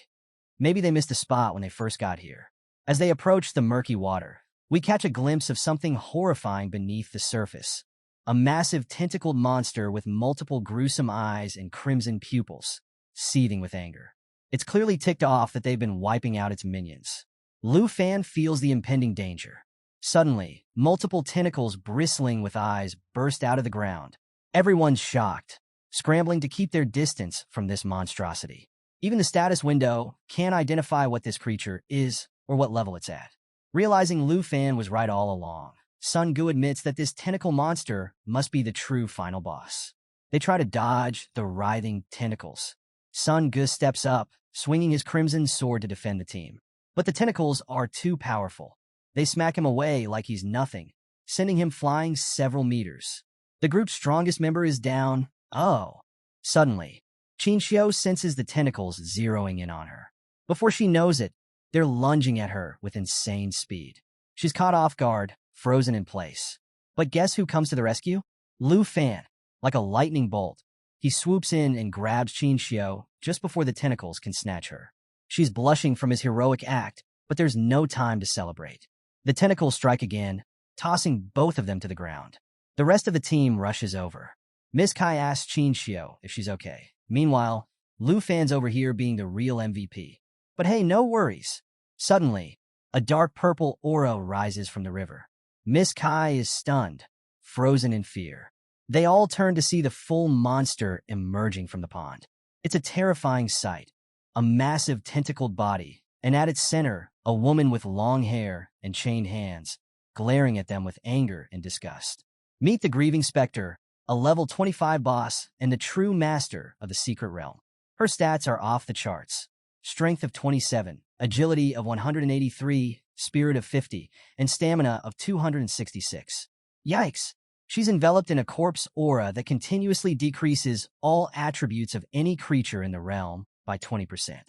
Speaker 1: Maybe they missed a spot when they first got here. As they approach the murky water, we catch a glimpse of something horrifying beneath the surface. A massive tentacled monster with multiple gruesome eyes and crimson pupils, seething with anger. It's clearly ticked off that they've been wiping out its minions. Lu Fan feels the impending danger. Suddenly, multiple tentacles bristling with eyes burst out of the ground. Everyone's shocked, scrambling to keep their distance from this monstrosity. Even the status window can't identify what this creature is or what level it's at. Realizing Lu Fan was right all along, Sun Ge admits that this tentacle monster must be the true final boss. They try to dodge the writhing tentacles. Sun Ge steps up, swinging his crimson sword to defend the team. But the tentacles are too powerful. They smack him away like he's nothing, sending him flying several meters. The group's strongest member is down. Oh. Suddenly, Qin Xiao senses the tentacles zeroing in on her. Before she knows it, they're lunging at her with insane speed. She's caught off guard, frozen in place. But guess who comes to the rescue? Lu Fan. Like a lightning bolt, he swoops in and grabs Qin Xiao just before the tentacles can snatch her. She's blushing from his heroic act, but there's no time to celebrate. The tentacles strike again, tossing both of them to the ground. The rest of the team rushes over. Miss Kai asks Qin Xiao if she's okay. Meanwhile, Lu Fan's over here being the real MVP. But hey, no worries. Suddenly, a dark purple aura rises from the river. Miss Kai is stunned, frozen in fear. They all turn to see the full monster emerging from the pond. It's a terrifying sight. A massive tentacled body, and at its center, a woman with long hair and chained hands, glaring at them with anger and disgust. Meet the Grieving Spectre, a level 25 boss and the true master of the secret realm. Her stats are off the charts. Strength of 27, agility of 183, spirit of 50, and stamina of 266. Yikes! She's enveloped in a corpse aura that continuously decreases all attributes of any creature in the realm by 20%.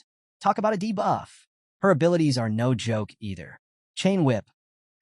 Speaker 1: Talk about a debuff. Her abilities are no joke either. Chain Whip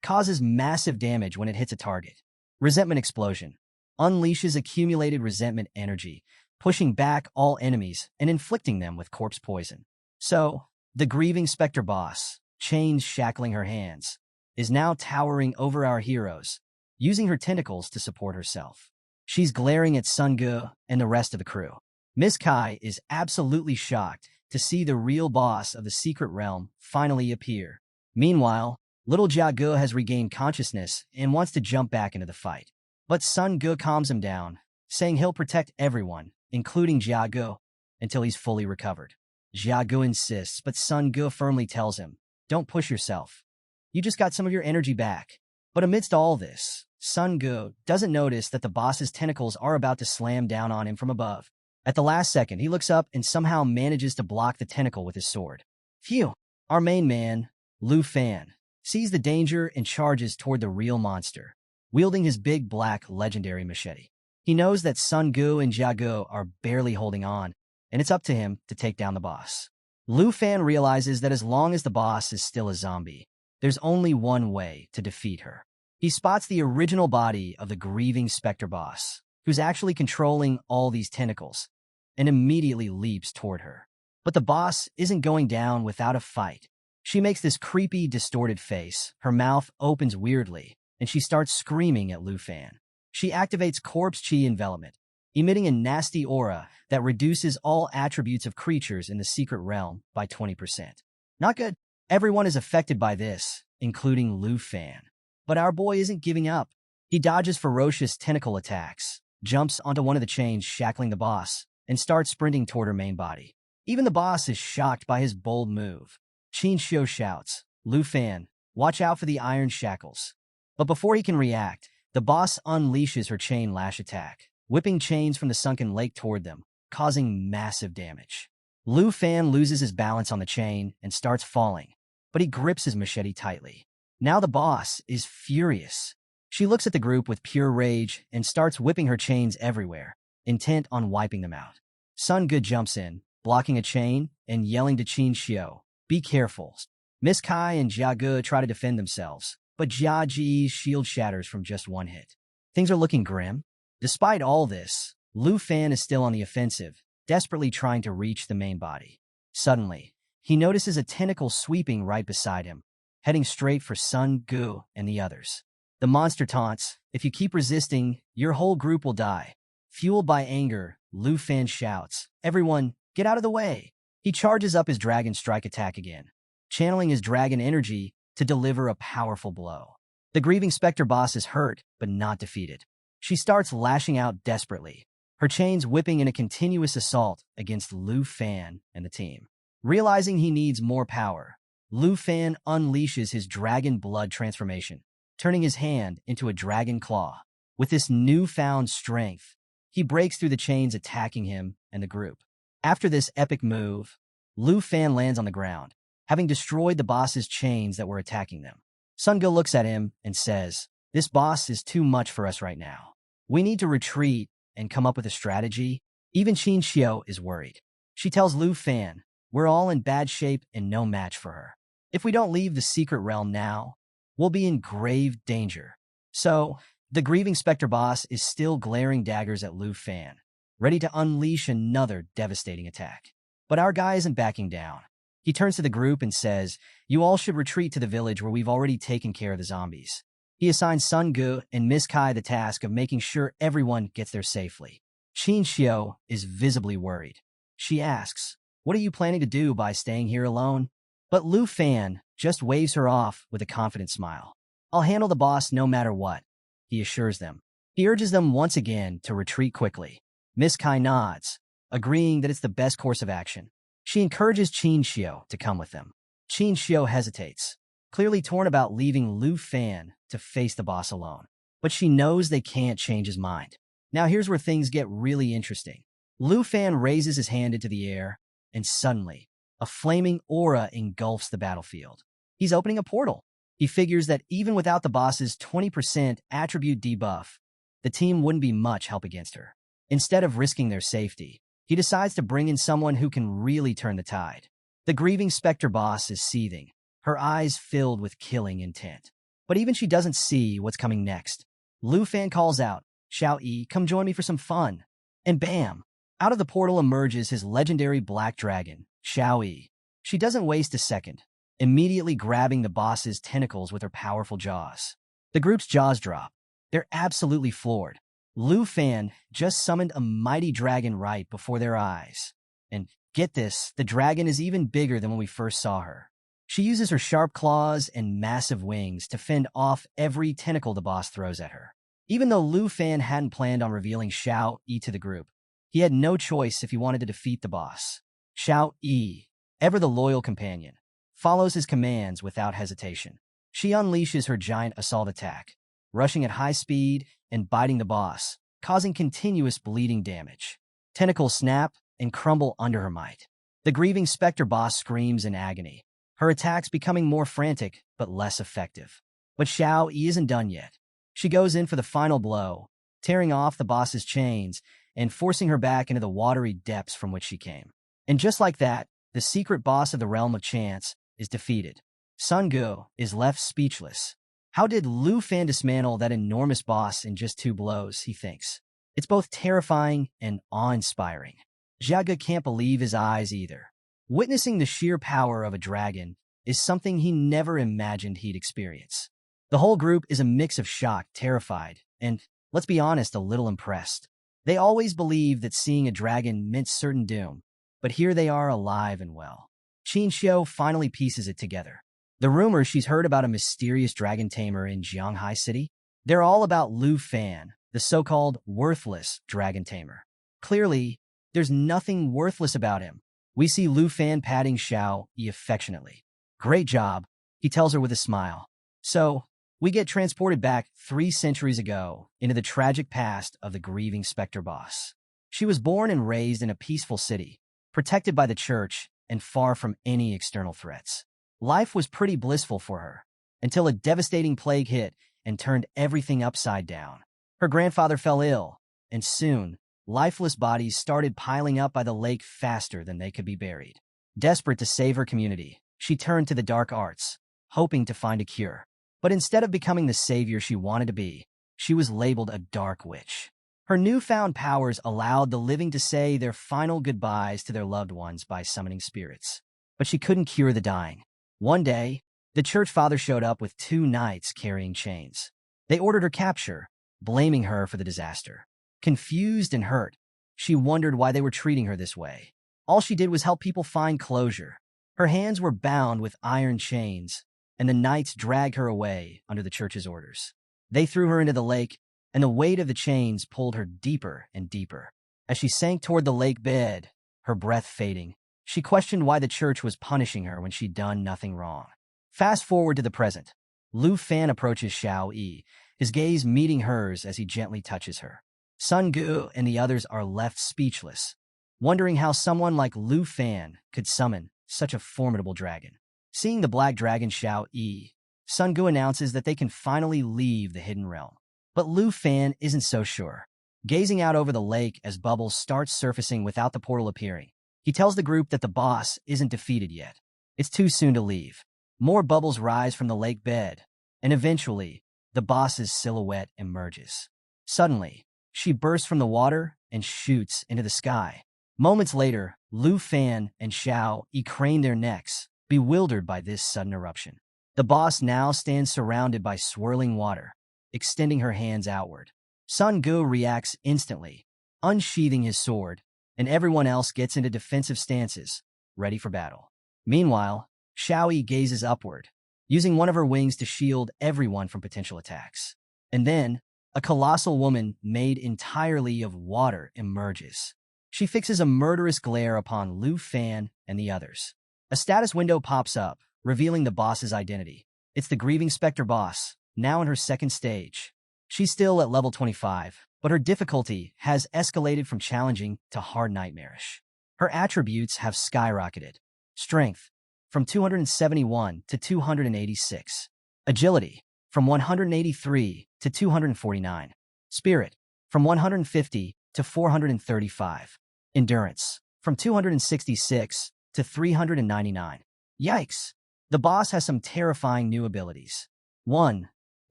Speaker 1: causes massive damage when it hits a target. Resentment Explosion unleashes accumulated resentment energy, pushing back all enemies and inflicting them with corpse poison. So, the Grieving Spectre boss, chains shackling her hands, is now towering over our heroes, using her tentacles to support herself. She's glaring at Sun Ge and the rest of the crew. Miss Kai is absolutely shocked to see the real boss of the secret realm finally appear. Meanwhile, little Jia Ge has regained consciousness and wants to jump back into the fight. But Sun Ge calms him down, saying he'll protect everyone, including Jia Ge, until he's fully recovered. Jia Ge insists, but Sun Ge firmly tells him, "Don't push yourself. You just got some of your energy back." But amidst all this, Sun Ge doesn't notice that the boss's tentacles are about to slam down on him from above. At the last second, he looks up and somehow manages to block the tentacle with his sword. Phew! Our main man, Lu Fan, sees the danger and charges toward the real monster, wielding his big black legendary machete. He knows that Sun Ge and Jia Ge are barely holding on, and it's up to him to take down the boss. Lu Fan realizes that as long as the boss is still a zombie, there's only one way to defeat her. He spots the original body of the Grieving Spectre boss, who's actually controlling all these tentacles, and immediately leaps toward her. But the boss isn't going down without a fight. She makes this creepy, distorted face, her mouth opens weirdly, and she starts screaming at Lu Fan. She activates Corpse Chi Envelopment, emitting a nasty aura that reduces all attributes of creatures in the secret realm by 20%. Not good. Everyone is affected by this, including Lu Fan. But our boy isn't giving up. He dodges ferocious tentacle attacks, jumps onto one of the chains shackling the boss, and starts sprinting toward her main body. Even the boss is shocked by his bold move. Qin Xiao shouts, "Lu Fan, watch out for the iron shackles." But before he can react, the boss unleashes her chain lash attack, whipping chains from the sunken lake toward them, causing massive damage. Lu Fan loses his balance on the chain and starts falling, but he grips his machete tightly. Now the boss is furious. She looks at the group with pure rage and starts whipping her chains everywhere, intent on wiping them out. Sun Ge jumps in, blocking a chain and yelling to Qin Xiao, "Be careful." Miss Kai and Jia Ge try to defend themselves, but Jia Ji's shield shatters from just one hit. Things are looking grim. Despite all this, Lu Fan is still on the offensive, desperately trying to reach the main body. Suddenly, he notices a tentacle sweeping right beside him, heading straight for Sun Ge and the others. The monster taunts, "If you keep resisting, your whole group will die." Fueled by anger, Lu Fan shouts, "Everyone, get out of the way!" He charges up his Dragon Strike attack again, channeling his dragon energy to deliver a powerful blow. The Grieving Spectre boss is hurt, but not defeated. She starts lashing out desperately, her chains whipping in a continuous assault against Lu Fan and the team. Realizing he needs more power, Lu Fan unleashes his dragon blood transformation, turning his hand into a dragon claw. With this newfound strength, he breaks through the chains attacking him and the group. After this epic move, Lu Fan lands on the ground, having destroyed the boss's chains that were attacking them. Sun Ge looks at him and says, "This boss is too much for us right now. We need to retreat and come up with a strategy." Even Qin Xiao is worried. She tells Lu Fan, "We're all in bad shape and no match for her. If we don't leave the secret realm now, we'll be in grave danger." So, the Grieving Spectre boss is still glaring daggers at Lu Fan, ready to unleash another devastating attack. But our guy isn't backing down. He turns to the group and says, "You all should retreat to the village where we've already taken care of the zombies." He assigns Sun Gu and Miss Kai the task of making sure everyone gets there safely. Qin Xiu is visibly worried. She asks, "What are you planning to do by staying here alone?" But Lu Fan just waves her off with a confident smile. "I'll handle the boss no matter what," he assures them. He urges them once again to retreat quickly. Miss Kai nods, agreeing that it's the best course of action. She encourages Qin Xiu to come with them. Qin Xiu hesitates, clearly torn about leaving Lu Fan to face the boss alone. But she knows they can't change his mind. Now here's where things get really interesting. Lu Fan raises his hand into the air, and suddenly, a flaming aura engulfs the battlefield. He's opening a portal. He figures that even without the boss's 20% attribute debuff, the team wouldn't be much help against her. Instead of risking their safety, he decides to bring in someone who can really turn the tide. The grieving Spectre boss is seething, her eyes filled with killing intent. But even she doesn't see what's coming next. Lu Fan calls out, "Xiao Yi, come join me for some fun." And bam! Out of the portal emerges his legendary black dragon, Xiao Yi. She doesn't waste a second, immediately grabbing the boss's tentacles with her powerful jaws. The group's jaws drop. They're absolutely floored. Lu Fan just summoned a mighty dragon right before their eyes. And get this, the dragon is even bigger than when we first saw her. She uses her sharp claws and massive wings to fend off every tentacle the boss throws at her. Even though Lu Fan hadn't planned on revealing Xiao Yi to the group, he had no choice if he wanted to defeat the boss. Xiao Yi, ever the loyal companion, follows his commands without hesitation. She unleashes her giant assault attack, rushing at high speed and biting the boss, causing continuous bleeding damage. Tentacles snap and crumble under her might. The grieving Spectre boss screams in agony, her attacks becoming more frantic but less effective. But Xiao Yi isn't done yet. She goes in for the final blow, tearing off the boss's chains and forcing her back into the watery depths from which she came. And just like that, the secret boss of the Realm of Chance is defeated. Sun Gu is left speechless. How did Lu Fan dismantle that enormous boss in just 2 blows, he thinks. It's both terrifying and awe-inspiring. Jiaga can't believe his eyes either. Witnessing the sheer power of a dragon is something he never imagined he'd experience. The whole group is a mix of shocked, terrified, and, let's be honest, a little impressed. They always believed that seeing a dragon meant certain doom, but here they are alive and well. Qin Xiu finally pieces it together. The rumors she's heard about a mysterious dragon tamer in Jianghai City, they're all about Lu Fan, the so-called worthless dragon tamer. Clearly, there's nothing worthless about him. We see Lu Fan patting Xiao Yi affectionately. "Great job," he tells her with a smile. So, we get transported back 3 centuries ago into the tragic past of the grieving Spectre boss. She was born and raised in a peaceful city, protected by the church and far from any external threats. Life was pretty blissful for her, until a devastating plague hit and turned everything upside down. Her grandfather fell ill, and soon, lifeless bodies started piling up by the lake faster than they could be buried. Desperate to save her community, she turned to the dark arts, hoping to find a cure. But instead of becoming the savior she wanted to be, she was labeled a dark witch. Her newfound powers allowed the living to say their final goodbyes to their loved ones by summoning spirits. But she couldn't cure the dying. One day, the church father showed up with 2 knights carrying chains. They ordered her capture, blaming her for the disaster. Confused and hurt, she wondered why they were treating her this way. All she did was help people find closure. Her hands were bound with iron chains, and the knights dragged her away under the church's orders. They threw her into the lake, and the weight of the chains pulled her deeper and deeper. As she sank toward the lake bed, her breath fading, she questioned why the church was punishing her when she'd done nothing wrong. Fast forward to the present. Lu Fan approaches Xiao Yi, his gaze meeting hers as he gently touches her. Sun Gu and the others are left speechless, wondering how someone like Lu Fan could summon such a formidable dragon. Seeing the black dragon Xiao Yi, Sun Gu announces that they can finally leave the hidden realm. But Lu Fan isn't so sure. Gazing out over the lake as bubbles start surfacing without the portal appearing, he tells the group that the boss isn't defeated yet. It's too soon to leave. More bubbles rise from the lake bed, and eventually, the boss's silhouette emerges. Suddenly, she bursts from the water and shoots into the sky. Moments later, Lu Fan and Xiao Yi crane their necks, bewildered by this sudden eruption. The boss now stands surrounded by swirling water, extending her hands outward. Sun Gu reacts instantly, unsheathing his sword, and everyone else gets into defensive stances, ready for battle. Meanwhile, Xiao Yi gazes upward, using one of her wings to shield everyone from potential attacks. And then, a colossal woman made entirely of water emerges. She fixes a murderous glare upon Lu Fan and the others. A status window pops up, revealing the boss's identity. It's the grieving specter boss, now in her second stage. She's still at level 25, but her difficulty has escalated from challenging to hard nightmarish. Her attributes have skyrocketed. Strength, from 271 to 286. Agility, from 183 to 249. Spirit, from 150 to 435. Endurance, from 266 to 399. Yikes! The boss has some terrifying new abilities. 1.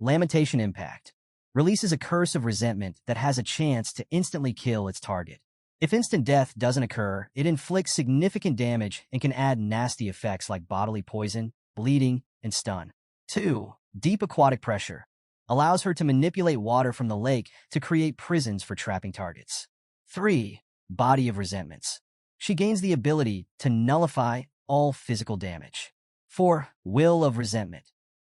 Speaker 1: Lamentation Impact. Releases a curse of resentment that has a chance to instantly kill its target. If instant death doesn't occur, it inflicts significant damage and can add nasty effects like bodily poison, bleeding, and stun. 2. Deep Aquatic Pressure. Allows her to manipulate water from the lake to create prisons for trapping targets. 3. Body of Resentments. She gains the ability to nullify all physical damage. 4. Will of Resentment.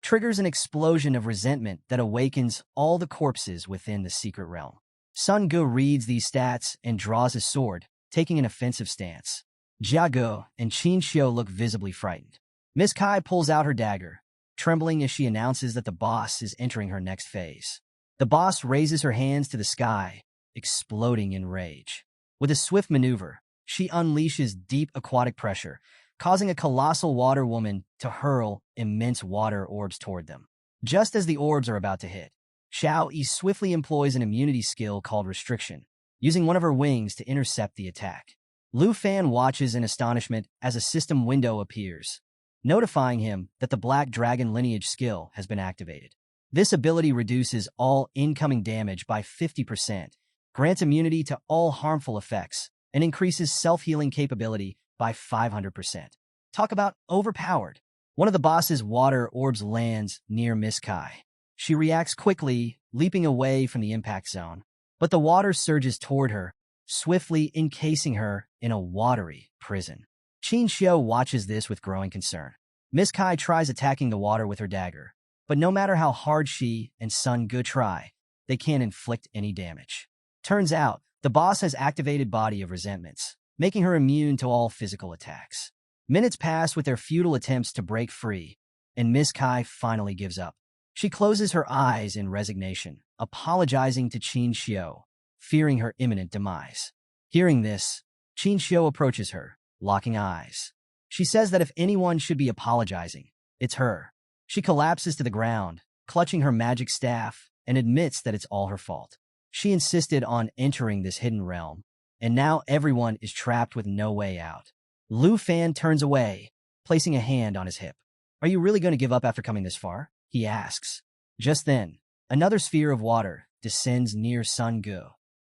Speaker 1: Triggers an explosion of resentment that awakens all the corpses within the secret realm. Sun Gu reads these stats and draws his sword, taking an offensive stance. Jia Ge and Qin Xiu look visibly frightened. Miss Kai pulls out her dagger, trembling as she announces that the boss is entering her next phase. The boss raises her hands to the sky, exploding in rage. With a swift maneuver, she unleashes deep aquatic pressure, causing a colossal water woman to hurl immense water orbs toward them. Just as the orbs are about to hit, Xiao Yi swiftly employs an immunity skill called Restriction, using one of her wings to intercept the attack. Lu Fan watches in astonishment as a system window appears, notifying him that the Black Dragon lineage skill has been activated. This ability reduces all incoming damage by 50%, grants immunity to all harmful effects, and increases self-healing capability by 500%. Talk about overpowered. One of the boss's water orbs lands near Miss Kai. She reacts quickly, leaping away from the impact zone, but the water surges toward her, swiftly encasing her in a watery prison. Qin Xiu watches this with growing concern. Miss Kai tries attacking the water with her dagger, but no matter how hard she and Sun Gu try, they can't inflict any damage. Turns out, the boss has activated Body of Resentments, making her immune to all physical attacks. Minutes pass with their futile attempts to break free, and Miss Kai finally gives up. She closes her eyes in resignation, apologizing to Qin Xiu, fearing her imminent demise. Hearing this, Qin Xiu approaches her, locking eyes. She says that if anyone should be apologizing, it's her. She collapses to the ground, clutching her magic staff, and admits that it's all her fault. She insisted on entering this hidden realm, and now everyone is trapped with no way out. Lu Fan turns away, placing a hand on his hip. "Are you really going to give up after coming this far?" he asks. Just then, another sphere of water descends near Sun Gu,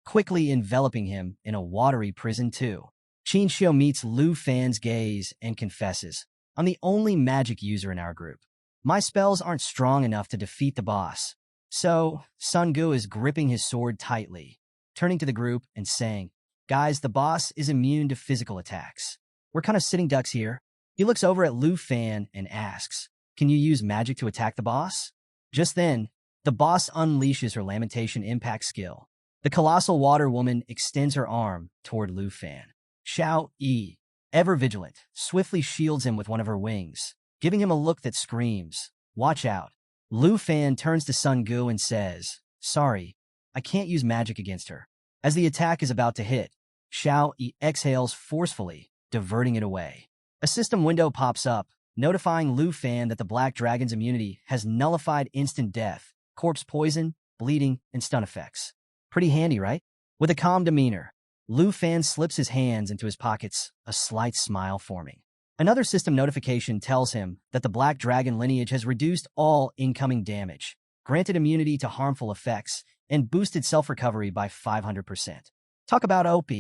Speaker 1: quickly enveloping him in a watery prison too. Qin Xiu meets Lu Fan's gaze and confesses, "I'm the only magic user in our group. My spells aren't strong enough to defeat the boss." So, Sun Gu is gripping his sword tightly, turning to the group and saying, "Guys, the boss is immune to physical attacks. We're kind of sitting ducks here." He looks over at Lu Fan and asks, "Can you use magic to attack the boss?" Just then, the boss unleashes her Lamentation Impact skill. The colossal water woman extends her arm toward Lu Fan. Xiao Yi, ever vigilant, swiftly shields him with one of her wings, giving him a look that screams, "Watch out." Lu Fan turns to Sun Gu and says, "Sorry, I can't use magic against her." As the attack is about to hit, Xiao Yi exhales forcefully, diverting it away. A system window pops up, notifying Lu Fan that the Black Dragon's immunity has nullified instant death, corpse poison, bleeding, and stun effects. Pretty handy, right? With a calm demeanor, Lu Fan slips his hands into his pockets, a slight smile forming. Another system notification tells him that the Black Dragon lineage has reduced all incoming damage, granted immunity to harmful effects, and boosted self-recovery by 500%. Talk about OP.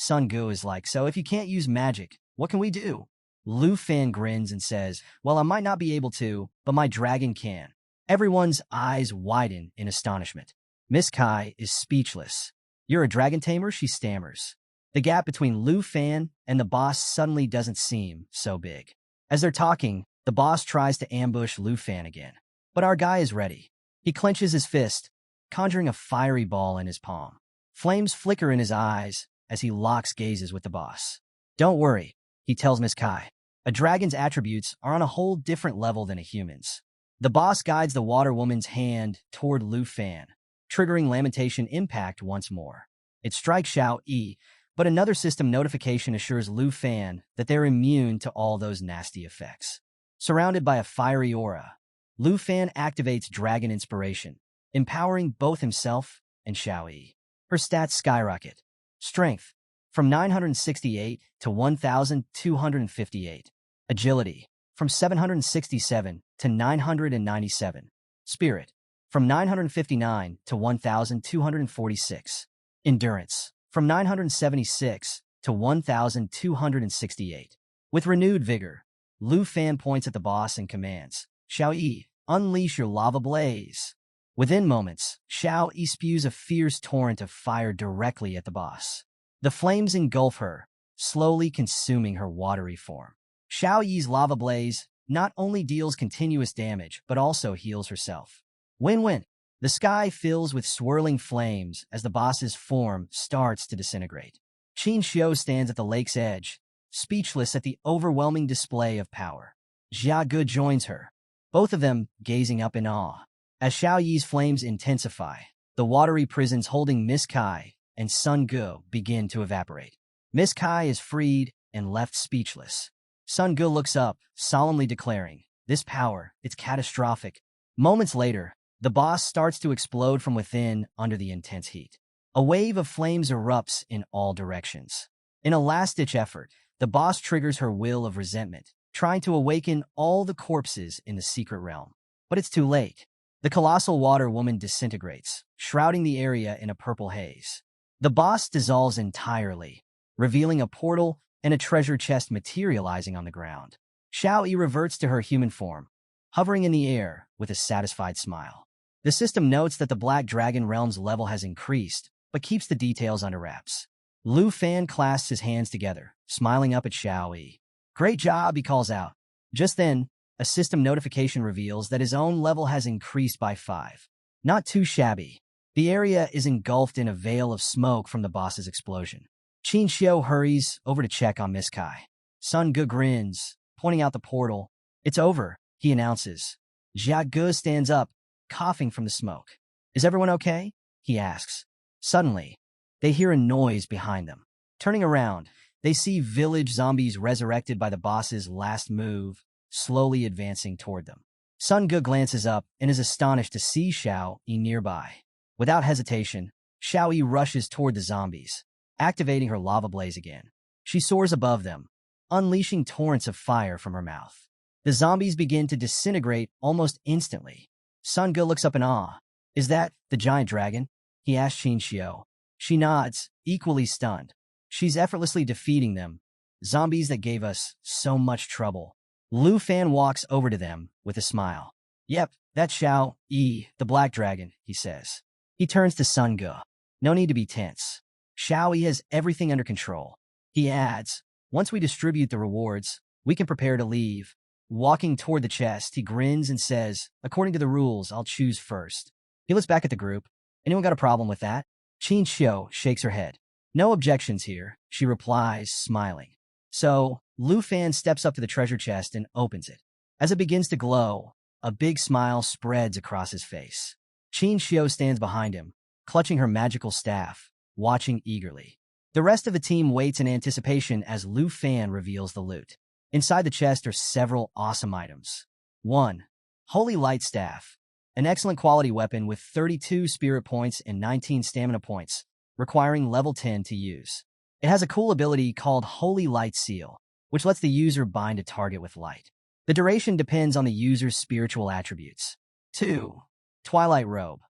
Speaker 1: Sun Gu is like, so if you can't use magic, what can we do? Lu Fan grins and says, well, I might not be able to, but my dragon can. Everyone's eyes widen in astonishment. Miss Kai is speechless. You're a dragon tamer, she stammers. The gap between Lu Fan and the boss suddenly doesn't seem so big. As they're talking, the boss tries to ambush Lu Fan again. But our guy is ready. He clenches his fist, conjuring a fiery ball in his palm. Flames flicker in his eyes as he locks gazes with the boss. Don't worry, he tells Miss Kai. A dragon's attributes are on a whole different level than a human's. The boss guides the water woman's hand toward Lu Fan, triggering Lamentation Impact once more. It strikes Xiao Yi, but another system notification assures Lu Fan that they're immune to all those nasty effects. Surrounded by a fiery aura, Lu Fan activates Dragon Inspiration, empowering both himself and Xiao Yi. Her stats skyrocket. Strength, from 968 to 1,258. Agility, from 767 to 997. Spirit, from 959 to 1,246. Endurance, from 976 to 1,268. With renewed vigor, Lu Fan points at the boss and commands, Xiao Yi, unleash your lava blaze. Within moments, Xiao Yi spews a fierce torrent of fire directly at the boss. The flames engulf her, slowly consuming her watery form. Xiao Yi's lava blaze not only deals continuous damage, but also heals herself. Win-win. The sky fills with swirling flames as the boss's form starts to disintegrate. Qin Xiu stands at the lake's edge, speechless at the overwhelming display of power. Jia Ge joins her, both of them gazing up in awe. As Xiao Yi's flames intensify, the watery prisons holding Miss Kai and Sun Ge begin to evaporate. Miss Kai is freed and left speechless. Sun Ge looks up, solemnly declaring, this power, it's catastrophic. Moments later, the boss starts to explode from within under the intense heat. A wave of flames erupts in all directions. In a last-ditch effort, the boss triggers her will of resentment, trying to awaken all the corpses in the secret realm. But it's too late. The colossal water woman disintegrates, shrouding the area in a purple haze. The boss dissolves entirely, revealing a portal and a treasure chest materializing on the ground. Xiao Yi reverts to her human form, hovering in the air with a satisfied smile. The system notes that the Black Dragon Realm's level has increased, but keeps the details under wraps. Lu Fan clasps his hands together, smiling up at Xiao Yi. Great job, he calls out. Just then, a system notification reveals that his own level has increased by 5. Not too shabby. The area is engulfed in a veil of smoke from the boss's explosion. Qin Xiu hurries over to check on Miss Kai. Sun Ge grins, pointing out the portal. It's over, he announces. Jia Ge stands up, coughing from the smoke. Is everyone okay? He asks. Suddenly, they hear a noise behind them. Turning around, they see village zombies resurrected by the boss's last move, slowly advancing toward them. Sun Ge glances up and is astonished to see Xiao Yi nearby. Without hesitation, Xiao Yi rushes toward the zombies, activating her lava blaze again. She soars above them, unleashing torrents of fire from her mouth. The zombies begin to disintegrate almost instantly. Sun Ge looks up in awe. Is that the giant dragon? He asks Qin Xiu. She nods, equally stunned. She's effortlessly defeating them, zombies that gave us so much trouble. Lu Fan walks over to them with a smile. Yep, that's Xiao Yi, the Black Dragon, he says. He turns to Sun Ge. No need to be tense. Xiao Yi has everything under control. He adds, once we distribute the rewards, we can prepare to leave. Walking toward the chest, he grins and says, according to the rules, I'll choose first. He looks back at the group. Anyone got a problem with that? Qin Xiu shakes her head. No objections here, she replies, smiling. So, Lu Fan steps up to the treasure chest and opens it. As it begins to glow, a big smile spreads across his face. Qin Xiu stands behind him, clutching her magical staff, watching eagerly. The rest of the team waits in anticipation as Lu Fan reveals the loot. Inside the chest are several awesome items. 1. Holy Light Staff. An excellent quality weapon with 32 spirit points and 19 stamina points, requiring level 10 to use. It has a cool ability called Holy Light Seal, which lets the user bind a target with light. The duration depends on the user's spiritual attributes. 2. Twilight Robe.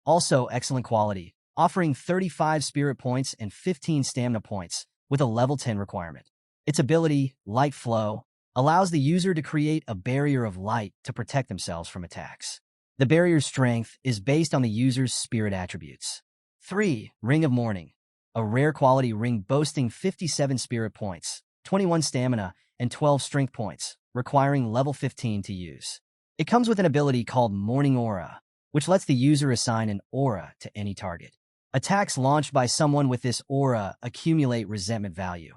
Speaker 1: Also excellent quality, offering 35 spirit points and 15 stamina points, with a level 10 requirement. Its ability, Light Flow, allows the user to create a barrier of light to protect themselves from attacks. The barrier's strength is based on the user's spirit attributes. 3. Ring of Morning, a rare quality ring boasting 57 spirit points, 21 stamina, and 12 strength points, requiring level 15 to use. It comes with an ability called Morning Aura, which lets the user assign an aura to any target. Attacks launched by someone with this aura accumulate resentment value,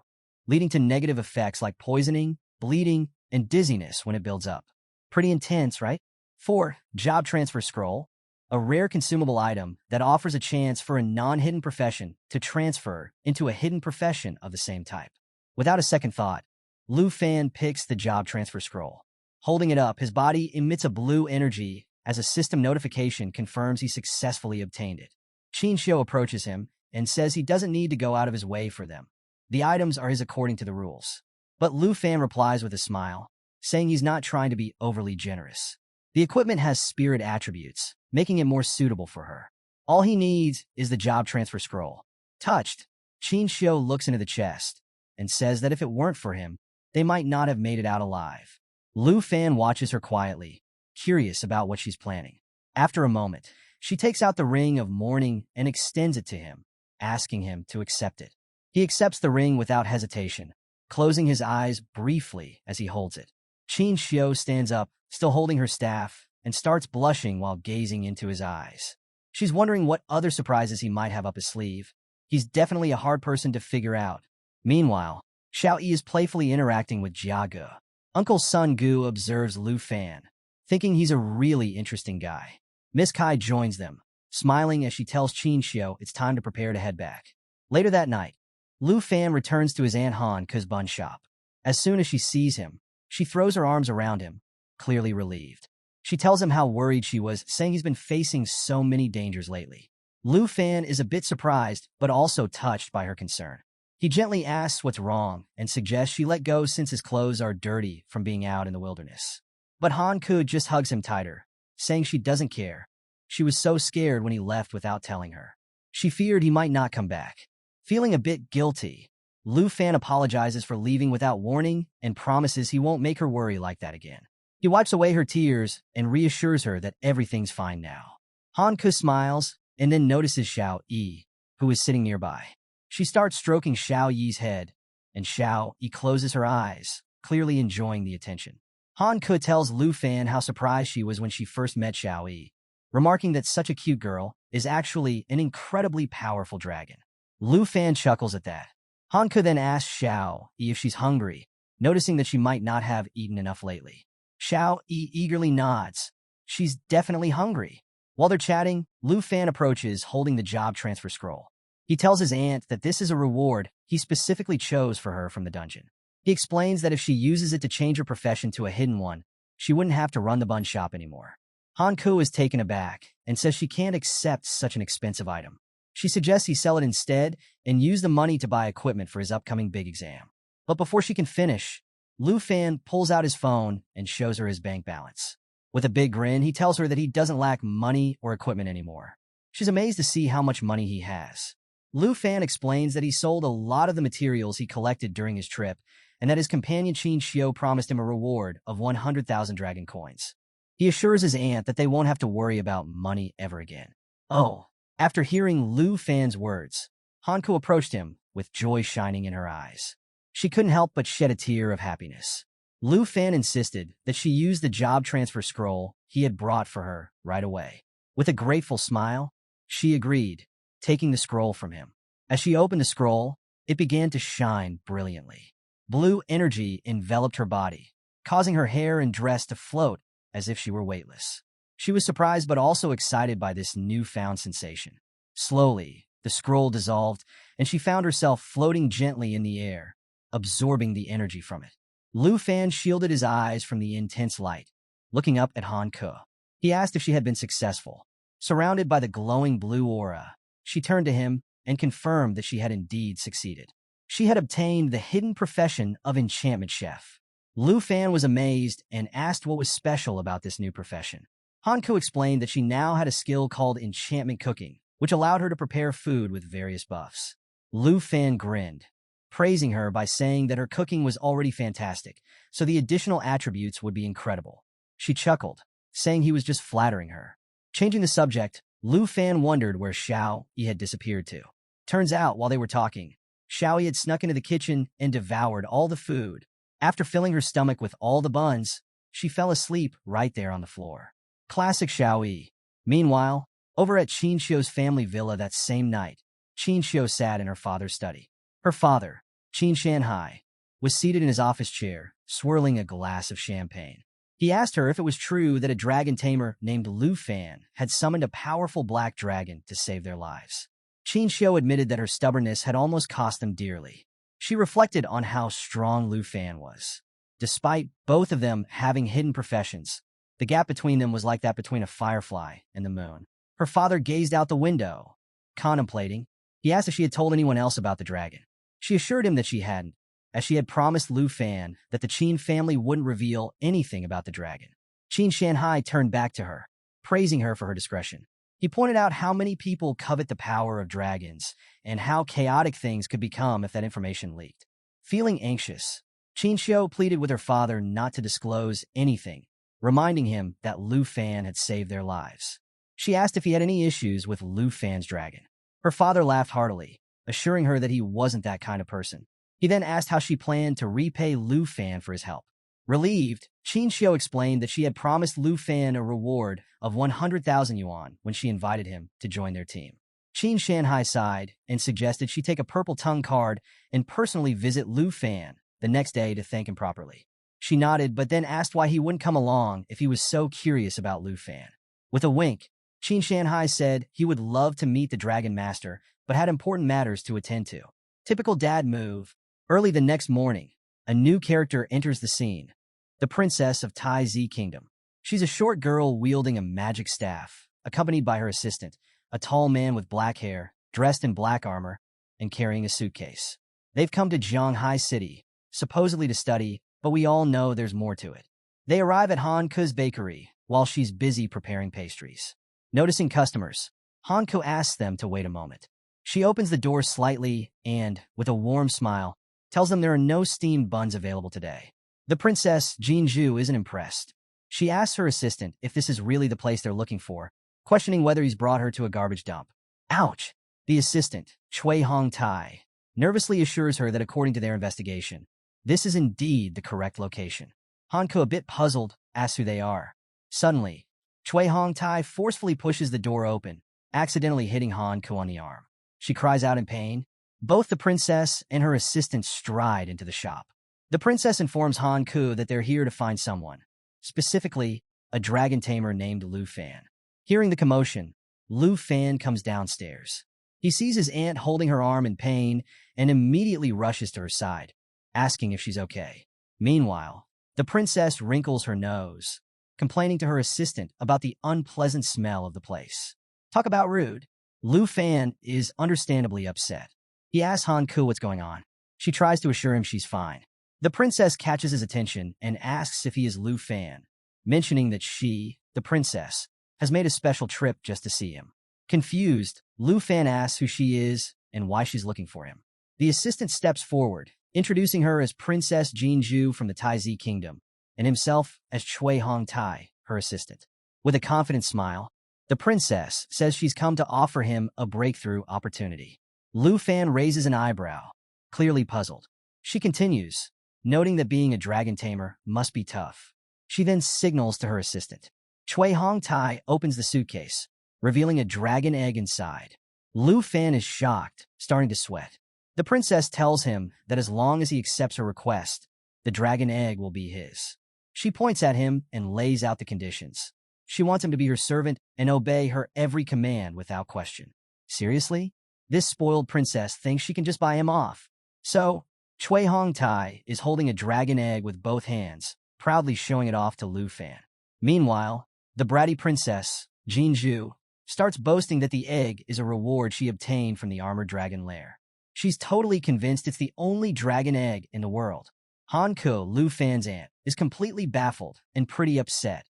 Speaker 1: leading to negative effects like poisoning, bleeding, and dizziness when it builds up. Pretty intense, right? 4. Job Transfer Scroll, a rare consumable item that offers a chance for a non-hidden profession to transfer into a hidden profession of the same type. Without a second thought, Lu Fan picks the Job Transfer Scroll. Holding it up, his body emits a blue energy as a system notification confirms he successfully obtained it. Qin Xiu approaches him and says he doesn't need to go out of his way for them. The items are his according to the rules. But Lu Fan replies with a smile, saying he's not trying to be overly generous. The equipment has spirit attributes, making it more suitable for her. All he needs is the Job Transfer Scroll. Touched, Qin Xiu looks into the chest and says that if it weren't for him, they might not have made it out alive. Lu Fan watches her quietly, curious about what she's planning. After a moment, she takes out the Ring of Morning and extends it to him, asking him to accept it. He accepts the ring without hesitation, closing his eyes briefly as he holds it. Qin Xiu stands up, still holding her staff, and starts blushing while gazing into his eyes. She's wondering what other surprises he might have up his sleeve. He's definitely a hard person to figure out. Meanwhile, Xiao Yi is playfully interacting with Jia Ge. Uncle Sun Gu observes Lu Fan, thinking he's a really interesting guy. Miss Kai joins them, smiling as she tells Qin Xiu it's time to prepare to head back. Later that night, Lu Fan returns to his Aunt Han Ke's bun shop. As soon as she sees him, she throws her arms around him, clearly relieved. She tells him how worried she was, saying he's been facing so many dangers lately. Lu Fan is a bit surprised, but also touched by her concern. He gently asks what's wrong and suggests she let go since his clothes are dirty from being out in the wilderness. But Han Ke just hugs him tighter, saying she doesn't care. She was so scared when he left without telling her. She feared he might not come back. Feeling a bit guilty, Lu Fan apologizes for leaving without warning and promises he won't make her worry like that again. He wipes away her tears and reassures her that everything's fine now. Han Ke smiles and then notices Xiao Yi, who is sitting nearby. She starts stroking Xiao Yi's head, and Xiao Yi closes her eyes, clearly enjoying the attention. Han Ke tells Lu Fan how surprised she was when she first met Xiao Yi, remarking that such a cute girl is actually an incredibly powerful dragon. Lu Fan chuckles at that. Han Ke then asks Xiao Yi if she's hungry, noticing that she might not have eaten enough lately. Xiao Yi eagerly nods. She's definitely hungry. While they're chatting, Lu Fan approaches holding the Job Transfer Scroll. He tells his aunt that this is a reward he specifically chose for her from the dungeon. He explains that if she uses it to change her profession to a hidden one, she wouldn't have to run the bun shop anymore. Han Ke is taken aback and says she can't accept such an expensive item. She suggests he sell it instead and use the money to buy equipment for his upcoming big exam. But before she can finish, Lu Fan pulls out his phone and shows her his bank balance. With a big grin, he tells her that he doesn't lack money or equipment anymore. She's amazed to see how much money he has. Lu Fan explains that he sold a lot of the materials he collected during his trip, and that his companion Qin Xiu promised him a reward of 100,000 dragon coins. He assures his aunt that they won't have to worry about money ever again. Oh, after hearing Lu Fan's words, Han Ke approached him with joy shining in her eyes. She couldn't help but shed a tear of happiness. Lu Fan insisted that she use the Job Transfer Scroll he had brought for her right away. With a grateful smile, she agreed, taking the scroll from him. As she opened the scroll, it began to shine brilliantly. Blue energy enveloped her body, causing her hair and dress to float as if she were weightless. She was surprised but also excited by this newfound sensation. Slowly, the scroll dissolved, and she found herself floating gently in the air, absorbing the energy from it. Lu Fan shielded his eyes from the intense light, looking up at Han Ke. He asked if she had been successful. Surrounded by the glowing blue aura, she turned to him and confirmed that she had indeed succeeded. She had obtained the hidden profession of enchantment chef. Lu Fan was amazed and asked what was special about this new profession. Han Ke explained that she now had a skill called enchantment cooking, which allowed her to prepare food with various buffs. Lu Fan grinned, praising her by saying that her cooking was already fantastic, so the additional attributes would be incredible. She chuckled, saying he was just flattering her. Changing the subject, Lu Fan wondered where Xiao Yi had disappeared to. Turns out, while they were talking, Xiao Yi had snuck into the kitchen and devoured all the food. After filling her stomach with all the buns, she fell asleep right there on the floor. Classic Xiao Yi. Meanwhile, over at Qin Xiu's family villa that same night, Qin Xiu sat in her father's study. Her father, Qin Shanhai, was seated in his office chair, swirling a glass of champagne. He asked her if it was true that a dragon tamer named Lu Fan had summoned a powerful black dragon to save their lives. Qin Xiu admitted that her stubbornness had almost cost them dearly. She reflected on how strong Lu Fan was. Despite both of them having hidden professions, the gap between them was like that between a firefly and the moon. Her father gazed out the window, contemplating. He asked if she had told anyone else about the dragon. She assured him that she hadn't, as she had promised Lu Fan that the Qin family wouldn't reveal anything about the dragon. Qin Shanhai turned back to her, praising her for her discretion. He pointed out how many people covet the power of dragons and how chaotic things could become if that information leaked. Feeling anxious, Qin Xiu pleaded with her father not to disclose anything, reminding him that Lu Fan had saved their lives. She asked if he had any issues with Lu Fan's dragon. Her father laughed heartily, assuring her that he wasn't that kind of person. He then asked how she planned to repay Lu Fan for his help. Relieved, Qin Xiu explained that she had promised Lu Fan a reward of 100,000 yuan when she invited him to join their team. Qin Shanhai sighed and suggested she take a purple tongue card and personally visit Lu Fan the next day to thank him properly. She nodded, but then asked why he wouldn't come along if he was so curious about Lu Fan. With a wink, Qin Shanhai said he would love to meet the Dragon Master, but had important matters to attend to. Typical dad move. Early the next morning, a new character enters the scene, the princess of Tai Zi Kingdom. She's a short girl wielding a magic staff, accompanied by her assistant, a tall man with black hair, dressed in black armor, and carrying a suitcase. They've come to Zhanghai City, supposedly to study, but we all know there's more to it. They arrive at Han Ku's bakery while she's busy preparing pastries. Noticing customers, Han Ku asks them to wait a moment. She opens the door slightly and, with a warm smile, tells them there are no steamed buns available today. The princess, Jinju, isn't impressed. She asks her assistant if this is really the place they're looking for, questioning whether he's brought her to a garbage dump. Ouch! The assistant, Cui Hong Tai, nervously assures her that according to their investigation, this is indeed the correct location. Han Ku, a bit puzzled, asks who they are. Suddenly, Cui Hong Tai forcefully pushes the door open, accidentally hitting Han Ku on the arm. She cries out in pain. Both the princess and her assistant stride into the shop. The princess informs Han Ku that they're here to find someone, specifically a dragon tamer named Lu Fan. Hearing the commotion, Lu Fan comes downstairs. He sees his aunt holding her arm in pain and immediately rushes to her side, asking if she's okay. Meanwhile, the princess wrinkles her nose, complaining to her assistant about the unpleasant smell of the place. Talk about rude. Lu Fan is understandably upset. He asks Han Ku what's going on. She tries to assure him she's fine. The princess catches his attention and asks if he is Lu Fan, mentioning that she, the princess, has made a special trip just to see him. Confused, Lu Fan asks who she is and why she's looking for him. The assistant steps forward, introducing her as Princess Jinju from the Tai Zi Kingdom, and himself as Cui Hong Tai, her assistant. With a confident smile, the princess says she's come to offer him a breakthrough opportunity. Lu Fan raises an eyebrow, clearly puzzled. She continues, noting that being a dragon tamer must be tough. She then signals to her assistant. Cui Hong Tai opens the suitcase, revealing a dragon egg inside. Lu Fan is shocked, starting to sweat. The princess tells him that as long as he accepts her request, the dragon egg will be his. She points at him and lays out the conditions. She wants him to be her servant and obey her every command without question. Seriously? This spoiled princess thinks she can just buy him off. So, Cui Hong Tai is holding a dragon egg with both hands, proudly showing it off to Lu Fan. Meanwhile, the bratty princess, Jinju, starts boasting that the egg is a reward she obtained from the armored dragon lair. She's totally convinced it's the only dragon egg in the world. Han Ku, Lu Fan's aunt, is completely baffled and pretty upset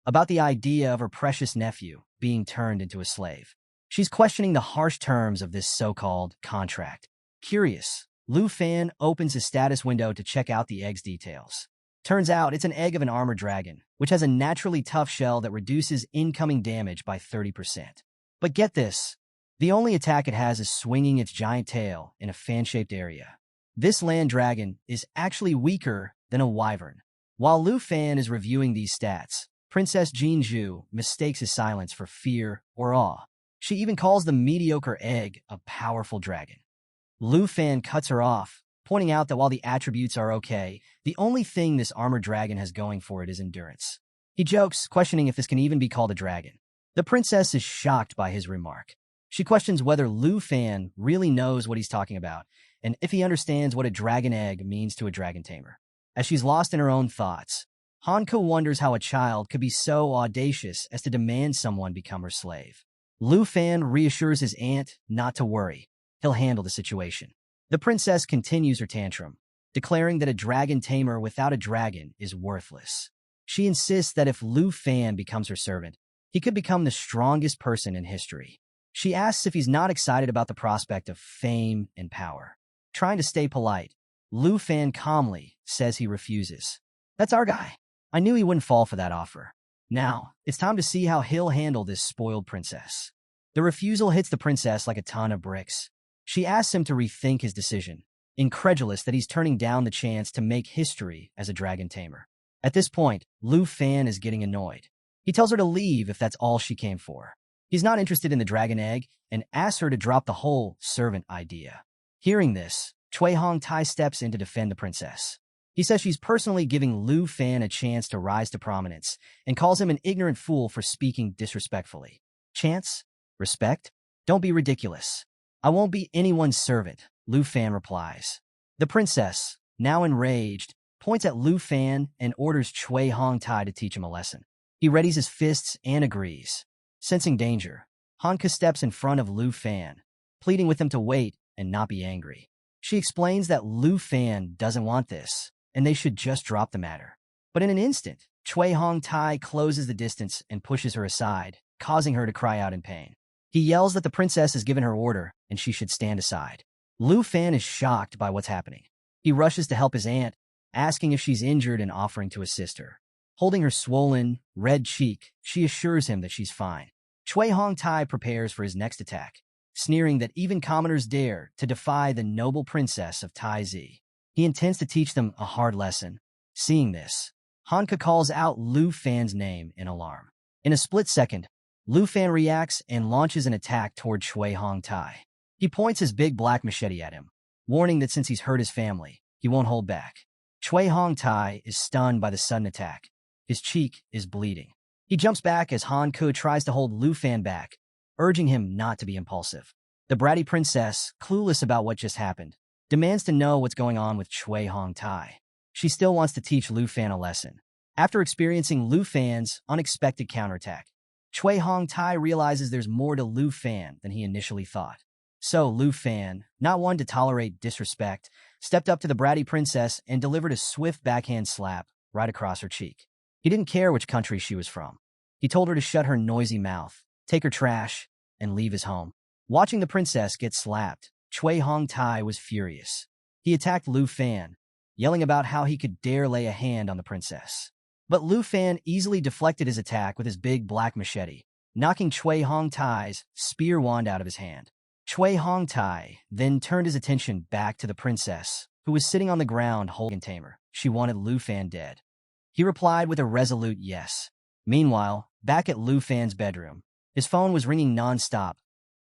Speaker 1: about the idea of her precious nephew being turned into a slave. She's questioning the harsh terms of this so-called contract. Curious, Lu Fan opens his status window to check out the egg's details. Turns out it's an egg of an armored dragon, which has a naturally tough shell that reduces incoming damage by 30%. But get this, the only attack it has is swinging its giant tail in a fan-shaped area. This land dragon is actually weaker than a wyvern. While Lu Fan is reviewing these stats, Princess Jinju mistakes his silence for fear or awe. She even calls the mediocre egg a powerful dragon. Lu Fan cuts her off, pointing out that while the attributes are okay, the only thing this armored dragon has going for it is endurance. He jokes, questioning if this can even be called a dragon. The princess is shocked by his remark. She questions whether Lu Fan really knows what he's talking about, and if he understands what a dragon egg means to a dragon tamer. As she's lost in her own thoughts, Hanko wonders how a child could be so audacious as to demand someone become her slave. Lu Fan reassures his aunt not to worry. He'll handle the situation. The princess continues her tantrum, declaring that a dragon tamer without a dragon is worthless. She insists that if Lu Fan becomes her servant, he could become the strongest person in history. She asks if he's not excited about the prospect of fame and power. Trying to stay polite, Lu Fan calmly says he refuses. That's our guy. I knew he wouldn't fall for that offer. Now, it's time to see how he'll handle this spoiled princess. The refusal hits the princess like a ton of bricks. She asks him to rethink his decision, incredulous that he's turning down the chance to make history as a dragon tamer. At this point, Lu Fan is getting annoyed. He tells her to leave if that's all she came for. He's not interested in the dragon egg and asks her to drop the whole servant idea. Hearing this, Cui Hong Tai steps in to defend the princess. He says she's personally giving Lu Fan a chance to rise to prominence and calls him an ignorant fool for speaking disrespectfully. Chance? Respect? Don't be ridiculous. I won't be anyone's servant, Lu Fan replies. The princess, now enraged, points at Lu Fan and orders Cui Hong Tai to teach him a lesson. He readies his fists and agrees. Sensing danger, Hanka steps in front of Lu Fan, pleading with him to wait and not be angry. She explains that Lu Fan doesn't want this, and they should just drop the matter. But in an instant, Cui Hong Tai closes the distance and pushes her aside, causing her to cry out in pain. He yells that the princess has given her order and she should stand aside. Lu Fan is shocked by what's happening. He rushes to help his aunt, asking if she's injured and offering to assist her. Holding her swollen, red cheek, she assures him that she's fine. Cui Hong Tai prepares for his next attack, sneering that even commoners dare to defy the noble princess of Taizi. He intends to teach them a hard lesson. Seeing this, Hanka calls out Lu Fan's name in alarm. In a split second, Lu Fan reacts and launches an attack toward Cui Hong Tai. He points his big black machete at him, warning that since he's hurt his family, he won't hold back. Cui Hong Tai is stunned by the sudden attack. His cheek is bleeding. He jumps back as Han Ku tries to hold Lu Fan back, urging him not to be impulsive. The bratty princess, clueless about what just happened, demands to know what's going on with Cui Hong Tai. She still wants to teach Lu Fan a lesson. After experiencing Lu Fan's unexpected counterattack, Cui Hong Tai realizes there's more to Lu Fan than he initially thought. So Lu Fan, not one to tolerate disrespect, stepped up to the bratty princess and delivered a swift backhand slap right across her cheek. He didn't care which country she was from. He told her to shut her noisy mouth, take her trash, and leave his home. Watching the princess get slapped, Cui Hong Tai was furious. He attacked Lu Fan, yelling about how he could dare lay a hand on the princess. But Lu Fan easily deflected his attack with his big black machete, knocking Cui Hong Tai's spear wand out of his hand. Cui Hong Tai then turned his attention back to the princess, who was sitting on the ground holding Tamer. She wanted Lu Fan dead. He replied with a resolute yes. Meanwhile, back at Lu Fan's bedroom, his phone was ringing non-stop,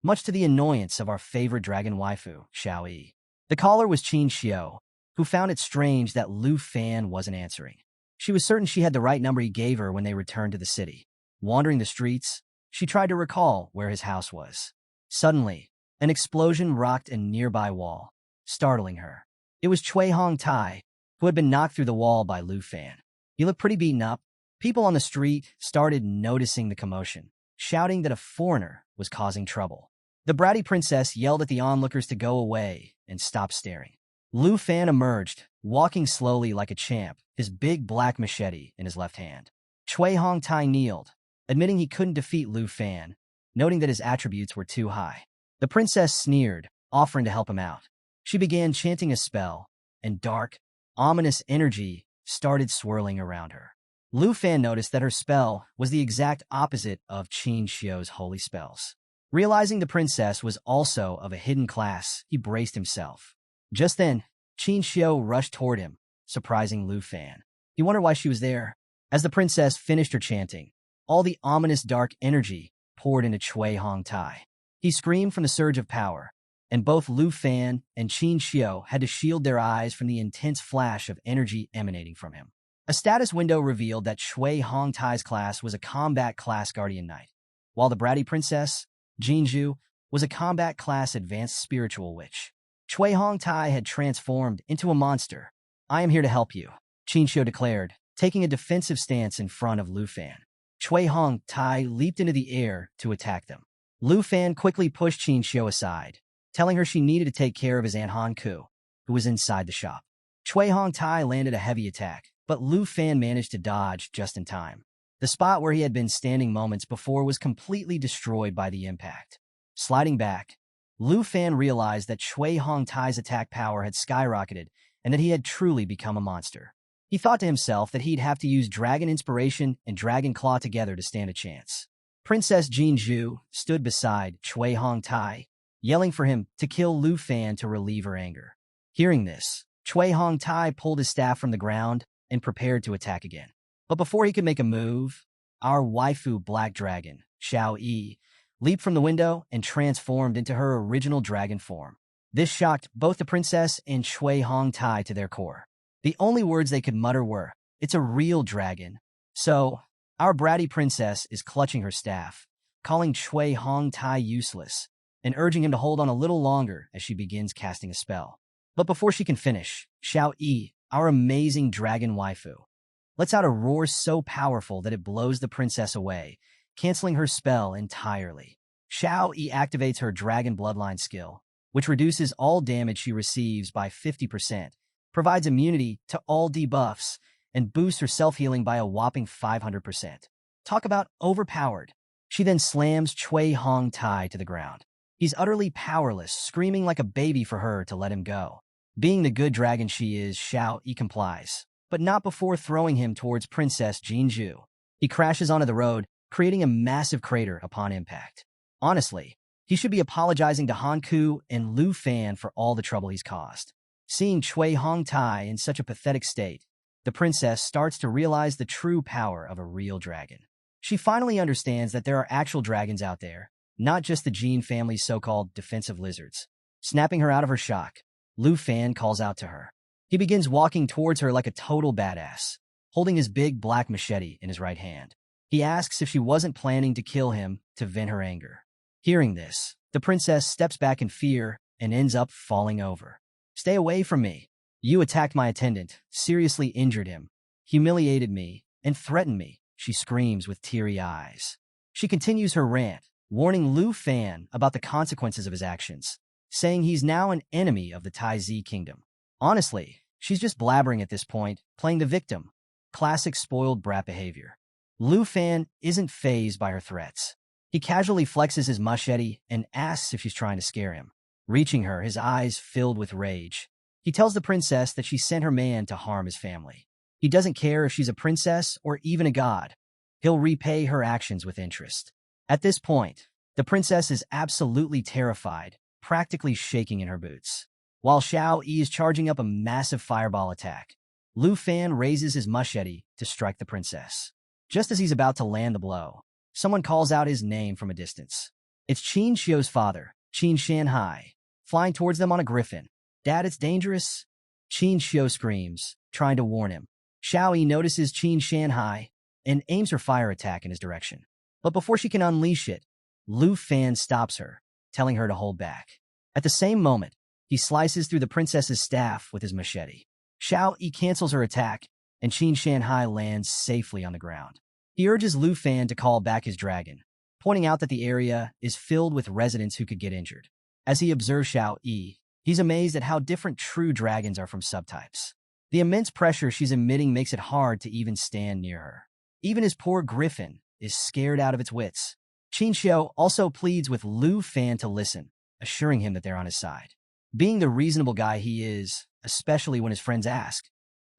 Speaker 1: much to the annoyance of our favorite dragon waifu, Xiao Yi. The caller was Qin Xiao, who found it strange that Lu Fan wasn't answering. She was certain she had the right number he gave her when they returned to the city. Wandering the streets, she tried to recall where his house was. Suddenly, an explosion rocked a nearby wall, startling her. It was Cui Hong Tai, who had been knocked through the wall by Lu Fan. He looked pretty beaten up. People on the street started noticing the commotion, shouting that a foreigner was causing trouble. The bratty princess yelled at the onlookers to go away and stop staring. Lu Fan emerged, walking slowly like a champ, his big black machete in his left hand. Cui Hong Tai kneeled, admitting he couldn't defeat Lu Fan, noting that his attributes were too high. The princess sneered, offering to help him out. She began chanting a spell, and dark, ominous energy started swirling around her. Lu Fan noticed that her spell was the exact opposite of Qin Xiu's holy spells. Realizing the princess was also of a hidden class, he braced himself. Just then, Qin Xiu rushed toward him, surprising Lu Fan. He wondered why she was there. As the princess finished her chanting, all the ominous dark energy poured into Cui Hong Tai. He screamed from the surge of power, and both Lu Fan and Qin Xiu had to shield their eyes from the intense flash of energy emanating from him. A status window revealed that Cui Hong Tai's class was a combat class guardian knight, while the bratty princess, Jinju, was a combat class advanced spiritual witch. Cui Hong Tai had transformed into a monster. I am here to help you, Qin Xiu declared, taking a defensive stance in front of Lu Fan. Cui Hong Tai leaped into the air to attack them. Lu Fan quickly pushed Qin Xiu aside, telling her she needed to take care of his Aunt Han Ku, who was inside the shop. Cui Hong Tai landed a heavy attack, but Lu Fan managed to dodge just in time. The spot where he had been standing moments before was completely destroyed by the impact. Sliding back, Lu Fan realized that Cui Hong Tai's attack power had skyrocketed and that he had truly become a monster. He thought to himself that he'd have to use Dragon Inspiration and Dragon Claw together to stand a chance. Princess Jinju stood beside Cui Hong Tai, yelling for him to kill Lu Fan to relieve her anger. Hearing this, Cui Hong Tai pulled his staff from the ground and prepared to attack again. But before he could make a move, our waifu Black Dragon, Xiao Yi, leaped from the window and transformed into her original dragon form. This shocked both the princess and Cui Hong Tai to their core. The only words they could mutter were, "It's a real dragon." So, our bratty princess is clutching her staff, calling Cui Hong Tai useless, and urging him to hold on a little longer as she begins casting a spell. But before she can finish, Xiao Yi, our amazing dragon waifu, lets out a roar so powerful that it blows the princess away, canceling her spell entirely. Xiao Yi activates her dragon bloodline skill, which reduces all damage she receives by 50%, provides immunity to all debuffs, and boosts her self-healing by a whopping 500%. Talk about overpowered. She then slams Cui Hong Tai to the ground. He's utterly powerless, screaming like a baby for her to let him go. Being the good dragon she is, Xiao Yi complies, but not before throwing him towards Princess Jinju. He crashes onto the road, creating a massive crater upon impact. Honestly, he should be apologizing to Han Ku and Lu Fan for all the trouble he's caused. Seeing Cui Hong Tai in such a pathetic state, the princess starts to realize the true power of a real dragon. She finally understands that there are actual dragons out there, not just the Jin family's so-called defensive lizards. Snapping her out of her shock, Lu Fan calls out to her. He begins walking towards her like a total badass, holding his big black machete in his right hand. He asks if she wasn't planning to kill him to vent her anger. Hearing this, the princess steps back in fear and ends up falling over. "Stay away from me. You attacked my attendant, seriously injured him, humiliated me, and threatened me," she screams with teary eyes. She continues her rant, warning Lu Fan about the consequences of his actions, saying he's now an enemy of the Taizi kingdom. Honestly, she's just blabbering at this point, playing the victim. Classic spoiled brat behavior. Lu Fan isn't fazed by her threats. He casually flexes his machete and asks if she's trying to scare him. Reaching her, his eyes filled with rage, he tells the princess that she sent her man to harm his family. He doesn't care if she's a princess or even a god. He'll repay her actions with interest. At this point, the princess is absolutely terrified, practically shaking in her boots. While Xiao Yi is charging up a massive fireball attack, Lu Fan raises his machete to strike the princess. Just as he's about to land the blow, someone calls out his name from a distance. It's Qin Xiu's father, Qin Shanhai, flying towards them on a griffin. "Dad, it's dangerous," Qin Xiu screams, trying to warn him. Xiao Yi notices Qin Shanhai and aims her fire attack in his direction. But before she can unleash it, Lu Fan stops her, telling her to hold back. At the same moment, he slices through the princess's staff with his machete. Xiao Yi cancels her attack, and Qin Shanhai lands safely on the ground. He urges Lu Fan to call back his dragon, pointing out that the area is filled with residents who could get injured. As he observes Xiao Yi, he's amazed at how different true dragons are from subtypes. The immense pressure she's emitting makes it hard to even stand near her. Even his poor griffin is scared out of its wits. Qin Xiu also pleads with Lu Fan to listen, assuring him that they're on his side. Being the reasonable guy he is, especially when his friends ask.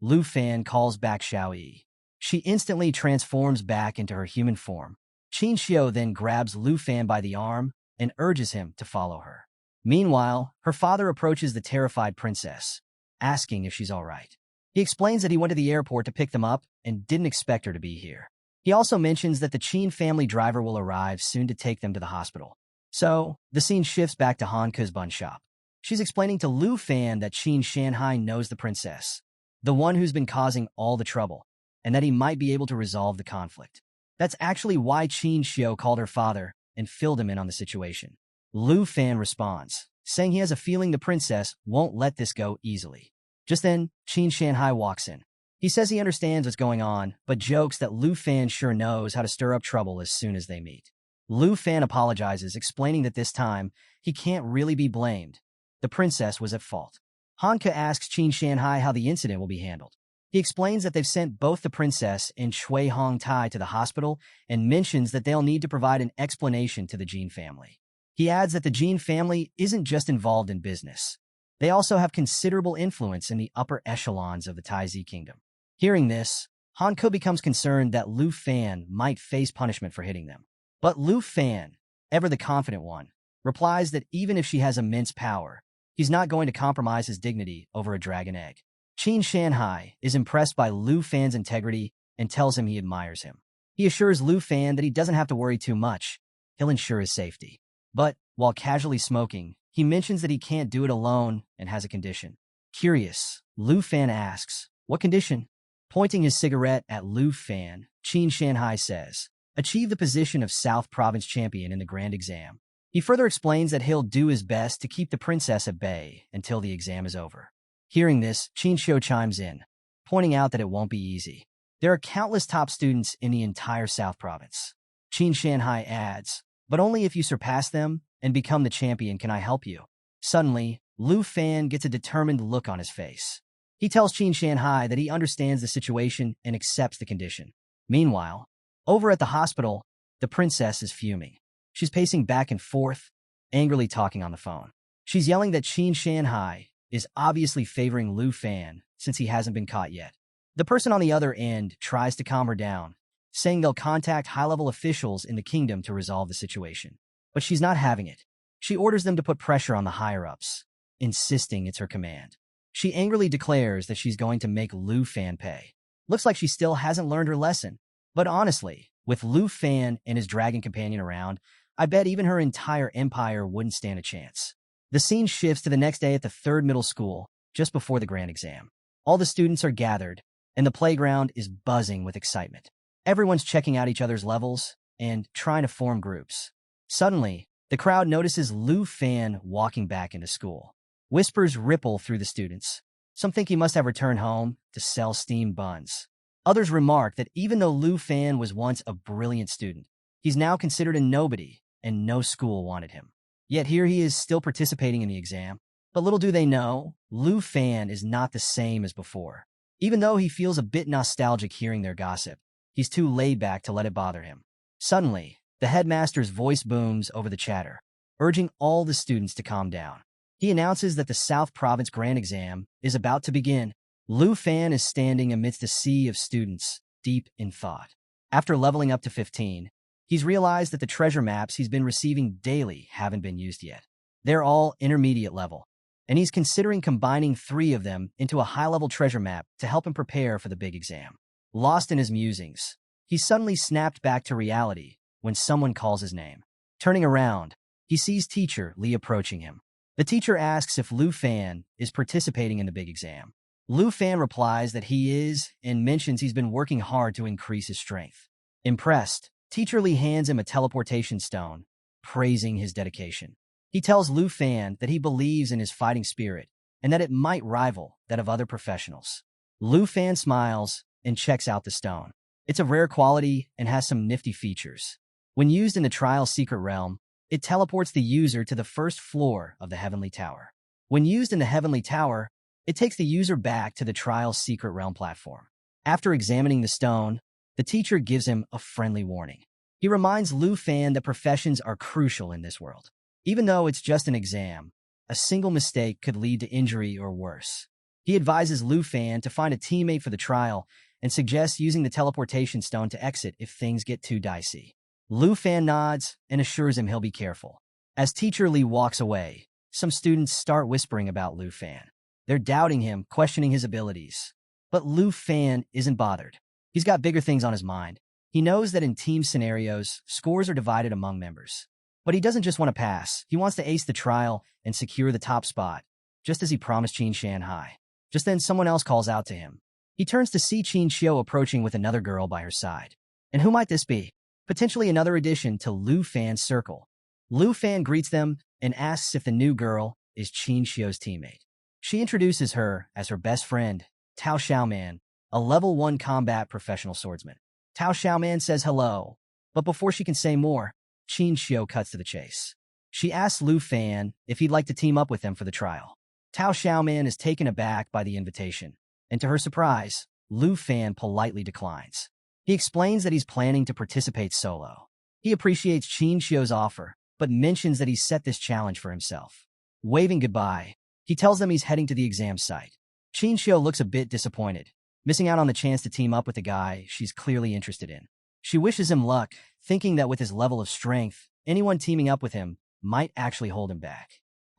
Speaker 1: Lu Fan calls back Xiao Yi. She instantly transforms back into her human form. Qin Xiu then grabs Lu Fan by the arm and urges him to follow her. Meanwhile, her father approaches the terrified princess, asking if she's all right. He explains that he went to the airport to pick them up and didn't expect her to be here. He also mentions that the Qin family driver will arrive soon to take them to the hospital. So, the scene shifts back to Hanke's bun shop. She's explaining to Lu Fan that Qin Shanhai knows the princess, the one who's been causing all the trouble, and that he might be able to resolve the conflict. That's actually why Qin Xiu called her father and filled him in on the situation. Lu Fan responds, saying he has a feeling the princess won't let this go easily. Just then, Qin Shanhai walks in. He says he understands what's going on, but jokes that Lu Fan sure knows how to stir up trouble as soon as they meet. Lu Fan apologizes, explaining that this time, he can't really be blamed. The princess was at fault. Hanke asks Qin Shanhai how the incident will be handled. He explains that they've sent both the princess and Shui Hong Tai to the hospital and mentions that they'll need to provide an explanation to the Jin family. He adds that the Jin family isn't just involved in business. They also have considerable influence in the upper echelons of the Taizi kingdom. Hearing this, Hanko becomes concerned that Lu Fan might face punishment for hitting them. But Lu Fan, ever the confident one, replies that even if she has immense power, he's not going to compromise his dignity over a dragon egg. Qin Shanhai is impressed by Lu Fan's integrity and tells him he admires him. He assures Lu Fan that he doesn't have to worry too much. He'll ensure his safety. But, while casually smoking, he mentions that he can't do it alone and has a condition. Curious, Lu Fan asks, "What condition?" Pointing his cigarette at Lu Fan, Qin Shanhai says, "Achieve the position of South Province champion in the grand exam." He further explains that he'll do his best to keep the princess at bay until the exam is over. Hearing this, Qin Xiu chimes in, pointing out that it won't be easy. There are countless top students in the entire South Province. Qin Shanhai adds, "But only if you surpass them and become the champion can I help you." Suddenly, Lu Fan gets a determined look on his face. He tells Qin Shanhai that he understands the situation and accepts the condition. Meanwhile, over at the hospital, the princess is fuming. She's pacing back and forth, angrily talking on the phone. She's yelling that Qin Shanhai is obviously favoring Lu Fan since he hasn't been caught yet. The person on the other end tries to calm her down, saying they'll contact high-level officials in the kingdom to resolve the situation. But she's not having it. She orders them to put pressure on the higher-ups, insisting it's her command. She angrily declares that she's going to make Lu Fan pay. Looks like she still hasn't learned her lesson. But honestly, with Lu Fan and his dragon companion around, I bet even her entire empire wouldn't stand a chance. The scene shifts to the next day at the 3rd middle school, just before the grand exam. All the students are gathered, and the playground is buzzing with excitement. Everyone's checking out each other's levels and trying to form groups. Suddenly, the crowd notices Lu Fan walking back into school. Whispers ripple through the students. Some think he must have returned home to sell steamed buns. Others remark that even though Lu Fan was once a brilliant student, he's now considered a nobody, and no school wanted him. Yet here he is still participating in the exam. But little do they know, Lu Fan is not the same as before. Even though he feels a bit nostalgic hearing their gossip, he's too laid back to let it bother him. Suddenly, the headmaster's voice booms over the chatter, urging all the students to calm down. He announces that the South Province Grand Exam is about to begin. Lu Fan is standing amidst a sea of students, deep in thought. After leveling up to 15, he's realized that the treasure maps he's been receiving daily haven't been used yet. They're all intermediate level, and he's considering combining 3 of them into a high-level treasure map to help him prepare for the big exam. Lost in his musings, he suddenly snapped back to reality when someone calls his name. Turning around, he sees teacher Li approaching him. The teacher asks if Lu Fan is participating in the big exam. Lu Fan replies that he is and mentions he's been working hard to increase his strength. Impressed, Teacher Li hands him a teleportation stone, praising his dedication. He tells Lu Fan that he believes in his fighting spirit and that it might rival that of other professionals. Lu Fan smiles and checks out the stone. It's of rare quality and has some nifty features. When used in the Trial's secret realm, it teleports the user to the 1st floor of the Heavenly Tower. When used in the Heavenly Tower, it takes the user back to the Trial's secret realm platform. After examining the stone, the teacher gives him a friendly warning. He reminds Lu Fan that professions are crucial in this world. Even though it's just an exam, a single mistake could lead to injury or worse. He advises Lu Fan to find a teammate for the trial and suggests using the teleportation stone to exit if things get too dicey. Lu Fan nods and assures him he'll be careful. As Teacher Lee walks away, some students start whispering about Lu Fan. They're doubting him, questioning his abilities. But Lu Fan isn't bothered. He's got bigger things on his mind. He knows that in team scenarios, scores are divided among members. But he doesn't just want to pass. He wants to ace the trial and secure the top spot, just as he promised Qin Shanhai. Just then, someone else calls out to him. He turns to see Qin Xiu approaching with another girl by her side. And who might this be? Potentially another addition to Lu Fan's circle. Lu Fan greets them and asks if the new girl is Qin Xiu's teammate. She introduces her as her best friend, Tao Xiaoman, a level 1 combat professional swordsman. Tao Xiaoman says hello, but before she can say more, Qin Xiu cuts to the chase. She asks Lu Fan if he'd like to team up with them for the trial. Tao Xiaoman is taken aback by the invitation, and to her surprise, Lu Fan politely declines. He explains that he's planning to participate solo. He appreciates Qin Xiu's offer, but mentions that he's set this challenge for himself. Waving goodbye, he tells them he's heading to the exam site. Qin Xiu looks a bit disappointed, missing out on the chance to team up with a guy she's clearly interested in. She wishes him luck, thinking that with his level of strength, anyone teaming up with him might actually hold him back.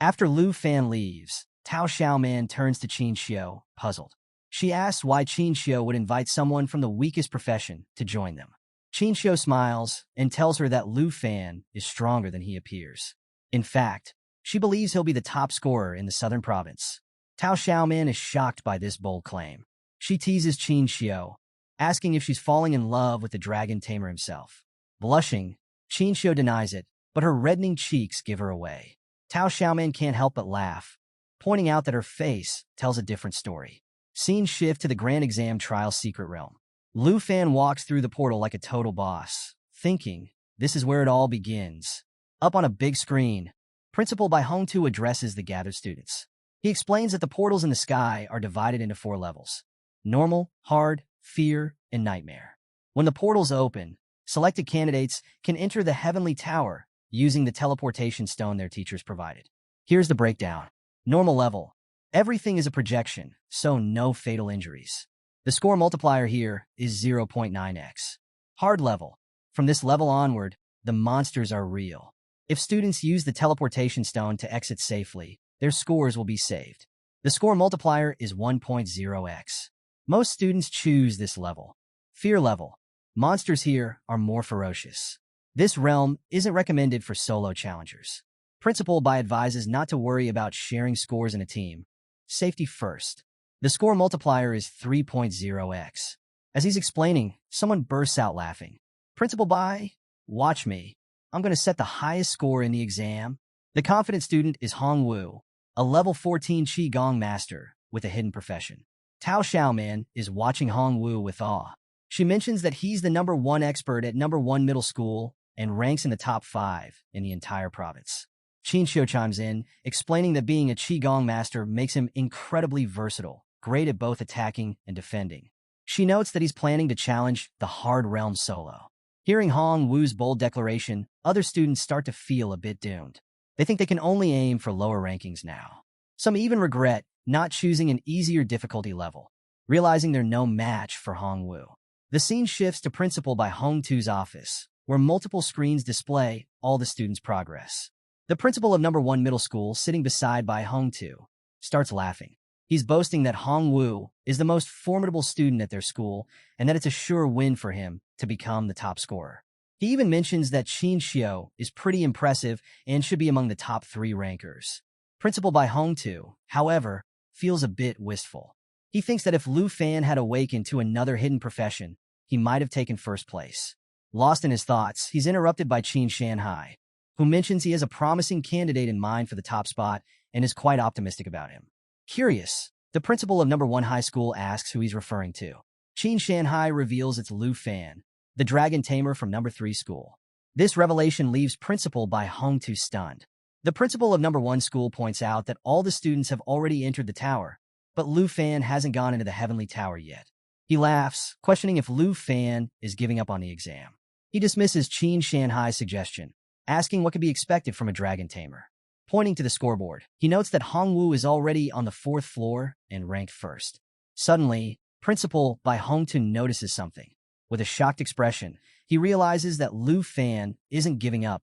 Speaker 1: After Lu Fan leaves, Tao Xiaoman turns to Qin Xiu, puzzled. She asks why Qin Xiu would invite someone from the weakest profession to join them. Qin Xiu smiles and tells her that Lu Fan is stronger than he appears. In fact, she believes he'll be the top scorer in the southern province. Tao Xiaoman is shocked by this bold claim. She teases Qin Xiu, asking if she's falling in love with the dragon tamer himself. Blushing, Qin Xiu denies it, but her reddening cheeks give her away. Tao Xiaoman can't help but laugh, pointing out that her face tells a different story. Scene shift to the grand exam trial secret realm. Lu Fan walks through the portal like a total boss, thinking this is where it all begins. Up on a big screen, Principal Bai Hongtu addresses the gathered students. He explains that the portals in the sky are divided into 4 levels: normal, hard, fear, and nightmare. When the portals open, selected candidates can enter the heavenly tower using the teleportation stone their teachers provided. Here's the breakdown. Normal level. Everything is a projection, so no fatal injuries. The score multiplier here is 0.9x. Hard level. From this level onward, the monsters are real. If students use the teleportation stone to exit safely, their scores will be saved. The score multiplier is 1.0x. Most students choose this level. Fear level. Monsters here are more ferocious. This realm isn't recommended for solo challengers. Principal Bai advises not to worry about sharing scores in a team. Safety first. The score multiplier is 3.0x. As he's explaining, someone bursts out laughing. Principal Bai, watch me. I'm going to set the highest score in the exam. The confident student is Hong Wu, a level 14 Qigong master with a hidden profession. Tao Xiaoman is watching Hong Wu with awe. She mentions that he's the #1 expert at #1 middle school and ranks in the top 5 in the entire province. Qin Xiu chimes in, explaining that being a Qigong master makes him incredibly versatile, great at both attacking and defending. She notes that he's planning to challenge the hard realm solo. Hearing Hong Wu's bold declaration, other students start to feel a bit doomed. They think they can only aim for lower rankings now. Some even regret not choosing an easier difficulty level, realizing they're no match for Hong Wu. The scene shifts to Principal Bai Hongtu's office, where multiple screens display all the students' progress. The principal of #1 middle school, sitting beside Bai Hongtu, starts laughing. He's boasting that Hong Wu is the most formidable student at their school and that it's a sure win for him to become the top scorer. He even mentions that Qin Xiu is pretty impressive and should be among the top 3 rankers. Principal Bai Hongtu, however, feels a bit wistful. He thinks that if Lu Fan had awakened to another hidden profession, he might have taken first place. Lost in his thoughts, he's interrupted by Qin Shanhai, who mentions he has a promising candidate in mind for the top spot and is quite optimistic about him. Curious, the principal of #1 high school asks who he's referring to. Qin Shanhai reveals it's Lu Fan, the dragon tamer from #3 school. This revelation leaves Principal Bai Hongtu stunned. The principal of #1 school points out that all the students have already entered the tower, but Lu Fan hasn't gone into the heavenly tower yet. He laughs, questioning if Lu Fan is giving up on the exam. He dismisses Qin Shanhai's suggestion, asking what could be expected from a dragon tamer. Pointing to the scoreboard, he notes that Hongwoo is already on the 4th floor and ranked first. Suddenly, Principal Bai Hongtun notices something. With a shocked expression, he realizes that Lu Fan isn't giving up.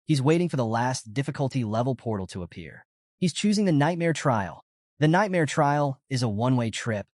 Speaker 1: He's waiting for the last difficulty level portal to appear. He's choosing the Nightmare Trial. The Nightmare Trial is a one-way trip,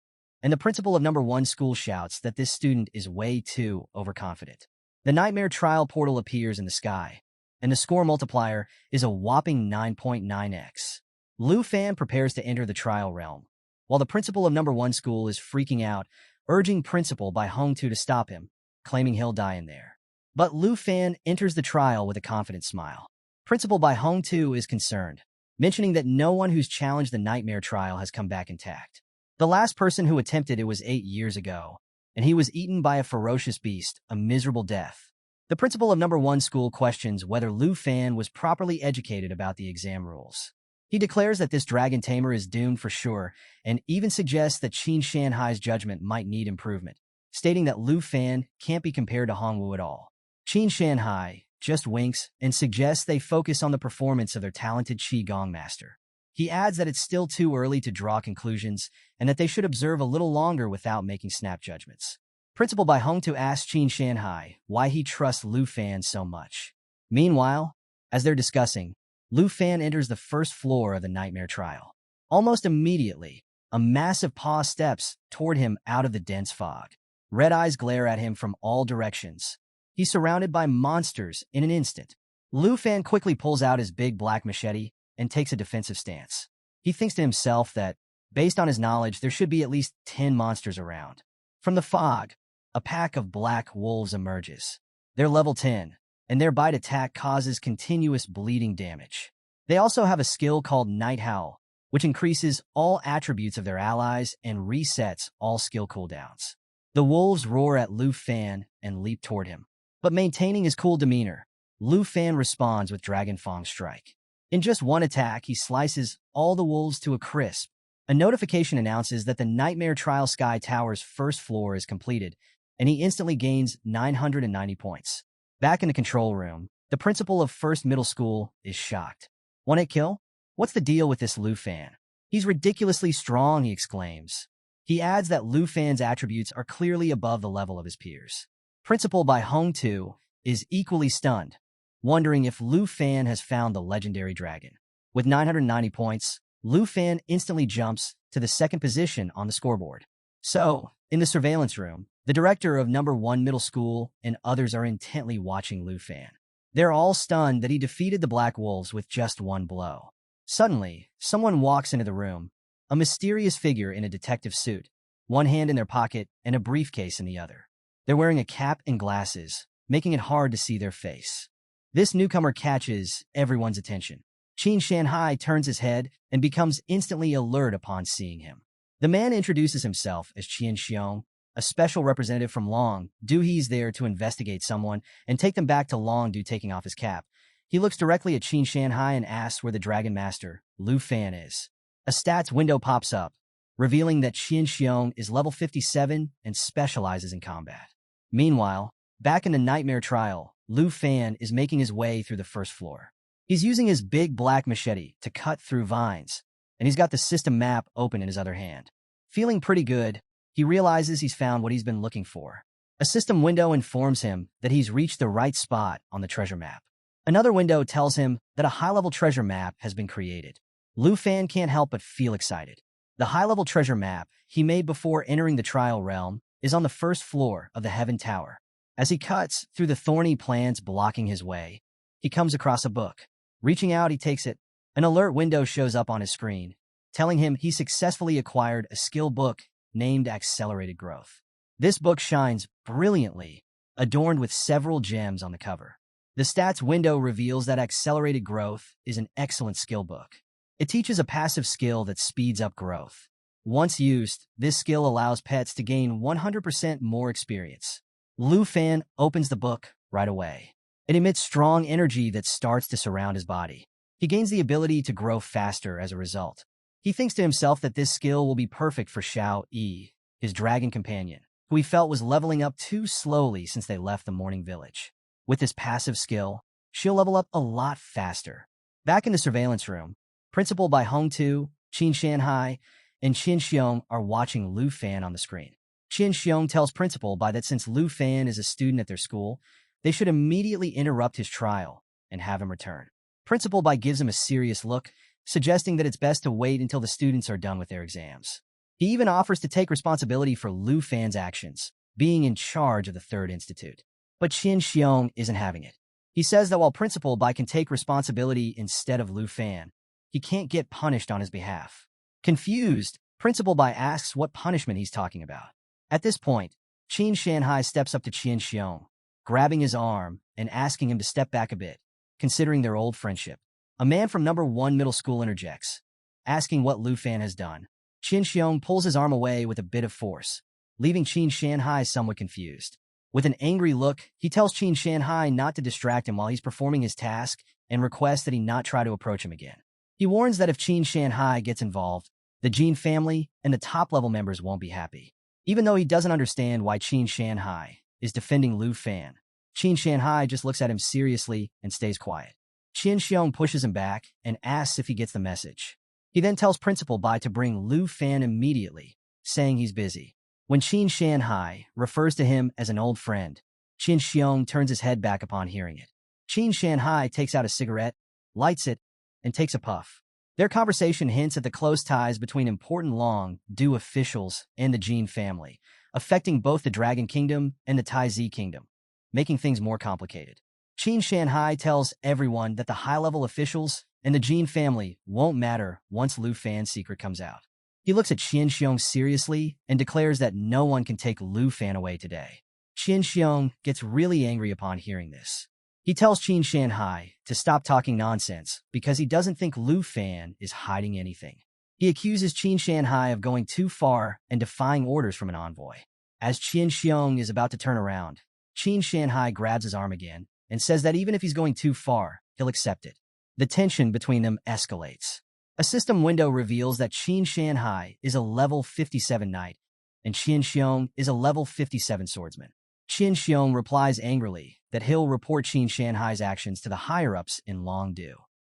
Speaker 1: and the principal of number 1 school shouts that this student is way too overconfident. The Nightmare Trial portal appears in the sky, and the score multiplier is a whopping 9.9x. Lu Fan prepares to enter the trial realm, while the principal of number 1 school is freaking out, urging Principal Bai Hongtu to stop him, claiming he'll die in there. But Lu Fan enters the trial with a confident smile. Principal Bai Hongtu is concerned, mentioning that no one who's challenged the Nightmare Trial has come back intact. The last person who attempted it was 8 years ago, and he was eaten by a ferocious beast, a miserable death. The principal of number 1 school questions whether Lu Fan was properly educated about the exam rules. He declares that this dragon tamer is doomed for sure, and even suggests that Qin Shanhai's judgment might need improvement, stating that Lu Fan can't be compared to Hongwu at all. Qin Shanhai just winks and suggests they focus on the performance of their talented Qigong master. He adds that it's still too early to draw conclusions and that they should observe a little longer without making snap judgments. Principal Bai Hongtu asks Qin Shanhai why he trusts Lu Fan so much. Meanwhile, as they're discussing, Lu Fan enters the 1st floor of the Nightmare Trial. Almost immediately, a massive paw steps toward him out of the dense fog. Red eyes glare at him from all directions. He's surrounded by monsters in an instant. Lu Fan quickly pulls out his big black machete and takes a defensive stance. He thinks to himself that, based on his knowledge, there should be at least 10 monsters around. From the fog, a pack of black wolves emerges. They're level 10, and their bite attack causes continuous bleeding damage. They also have a skill called Night Howl, which increases all attributes of their allies and resets all skill cooldowns. The wolves roar at Lu Fan and leap toward him. But maintaining his cool demeanor, Lu Fan responds with Dragon Fang Strike. In just one attack, he slices all the wolves to a crisp. A notification announces that the Nightmare Trial Sky Tower's 1st floor is completed, and he instantly gains 990 points. Back in the control room, the principal of 1st Middle School is shocked. One-hit kill? What's the deal with this Lu Fan? He's ridiculously strong, he exclaims. He adds that Lu Fan's attributes are clearly above the level of his peers. Principal Bai Hongtu is equally stunned, wondering if Lu Fan has found the legendary dragon. With 990 points, Lu Fan instantly jumps to the 2nd position on the scoreboard. So, in the surveillance room, the director of number 1 middle school and others are intently watching Lu Fan. They're all stunned that he defeated the Black Wolves with just one blow. Suddenly, someone walks into the room, a mysterious figure in a detective suit, one hand in their pocket and a briefcase in the other. They're wearing a cap and glasses, making it hard to see their face. This newcomer catches everyone's attention. Qin Shanhai turns his head and becomes instantly alert upon seeing him. The man introduces himself as Qian Xiong, a special representative from Long Du. He's there to investigate someone and take them back to Long Du, taking off his cap. He looks directly at Qin Shanhai and asks where the Dragon Master, Lu Fan, is. A stats window pops up, revealing that Qian Xiong is level 57 and specializes in combat. Meanwhile, back in the Nightmare Trial, Lu Fan is making his way through the 1st floor. He's using his big black machete to cut through vines, and he's got the system map open in his other hand. Feeling pretty good, he realizes he's found what he's been looking for. A system window informs him that he's reached the right spot on the treasure map. Another window tells him that a high-level treasure map has been created. Lu Fan can't help but feel excited. The high-level treasure map he made before entering the trial realm is on the 1st floor of the Heaven Tower. As he cuts through the thorny plants blocking his way, he comes across a book. Reaching out, he takes it. An alert window shows up on his screen, telling him he successfully acquired a skill book named Accelerated Growth. This book shines brilliantly, adorned with several gems on the cover. The stats window reveals that Accelerated Growth is an excellent skill book. It teaches a passive skill that speeds up growth. Once used, this skill allows pets to gain 100% more experience. Lu Fan opens the book right away. It emits strong energy that starts to surround his body. He gains the ability to grow faster as a result. He thinks to himself that this skill will be perfect for Xiao Yi, his dragon companion, who he felt was leveling up too slowly since they left the Morning Village. With this passive skill, she'll level up a lot faster. Back in the surveillance room, Principal by Hong Tu, Qin Shanhai, and Qin Xiong are watching Lu Fan on the screen. Qin Xiong tells Principal by that since Lu Fan is a student at their school, they should immediately interrupt his trial and have him return. Principal by gives him a serious look, suggesting that it's best to wait until the students are done with their exams. He even offers to take responsibility for Lu Fan's actions, being in charge of the Third Institute. But Qin Xiong isn't having it. He says that while Principal Bai can take responsibility instead of Lu Fan, he can't get punished on his behalf. Confused, Principal Bai asks what punishment he's talking about. At this point, Qin Shanhai steps up to Qin Xiong, grabbing his arm and asking him to step back a bit, considering their old friendship. A man from number 1 middle school interjects, asking what Lu Fan has done. Qin Xiong pulls his arm away with a bit of force, leaving Qin Shanhai somewhat confused. With an angry look, he tells Qin Shanhai not to distract him while he's performing his task and requests that he not try to approach him again. He warns that if Qin Shanhai gets involved, the Jin family and the top-level members won't be happy. Even though he doesn't understand why Qin Shanhai is defending Lu Fan, Qin Shanhai just looks at him seriously and stays quiet. Qin Xiong pushes him back and asks if he gets the message. He then tells Principal Bai to bring Lu Fan immediately, saying he's busy. When Qin Shanhai refers to him as an old friend, Qin Xiong turns his head back upon hearing it. Qin Shanhai takes out a cigarette, lights it, and takes a puff. Their conversation hints at the close ties between important long-due officials and the Jin family, affecting both the Dragon Kingdom and the Taizi Kingdom, making things more complicated. Qin Shanhai tells everyone that the high-level officials and the Jin family won't matter once Lu Fan's secret comes out. He looks at Qin Xiong seriously and declares that no one can take Lu Fan away today. Qin Xiong gets really angry upon hearing this. He tells Qin Shanhai to stop talking nonsense because he doesn't think Lu Fan is hiding anything. He accuses Qin Shanhai of going too far and defying orders from an envoy. As Qin Xiong is about to turn around, Qin Shanhai grabs his arm again and says that even if he's going too far, he'll accept it. The tension between them escalates. A system window reveals that Qin Shanhai is a level 57 knight, and Qin Xiong is a level 57 swordsman. Qin Xiong replies angrily that he'll report Qin Shanhai's actions to the higher-ups in Longdu.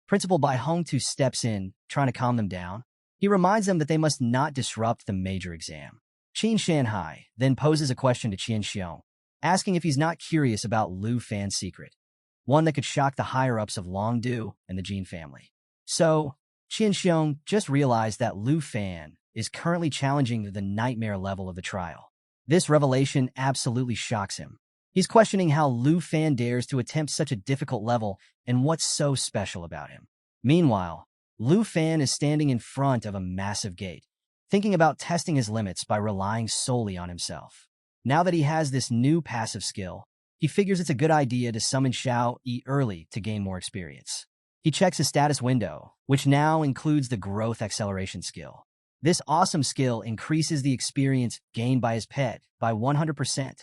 Speaker 1: Principal Bai Hongtu steps in, trying to calm them down. He reminds them that they must not disrupt the major exam. Qin Shanhai then poses a question to Qin Xiong, asking if he's not curious about Lu Fan's secret, one that could shock the higher-ups of Longdu and the Jin family. So, Qin Xiong just realized that Lu Fan is currently challenging the nightmare level of the trial. This revelation absolutely shocks him. He's questioning how Lu Fan dares to attempt such a difficult level and what's so special about him. Meanwhile, Lu Fan is standing in front of a massive gate, thinking about testing his limits by relying solely on himself. Now that he has this new passive skill, he figures it's a good idea to summon Xiao Yi early to gain more experience. He checks his status window, which now includes the growth acceleration skill. This awesome skill increases the experience gained by his pet by 100%.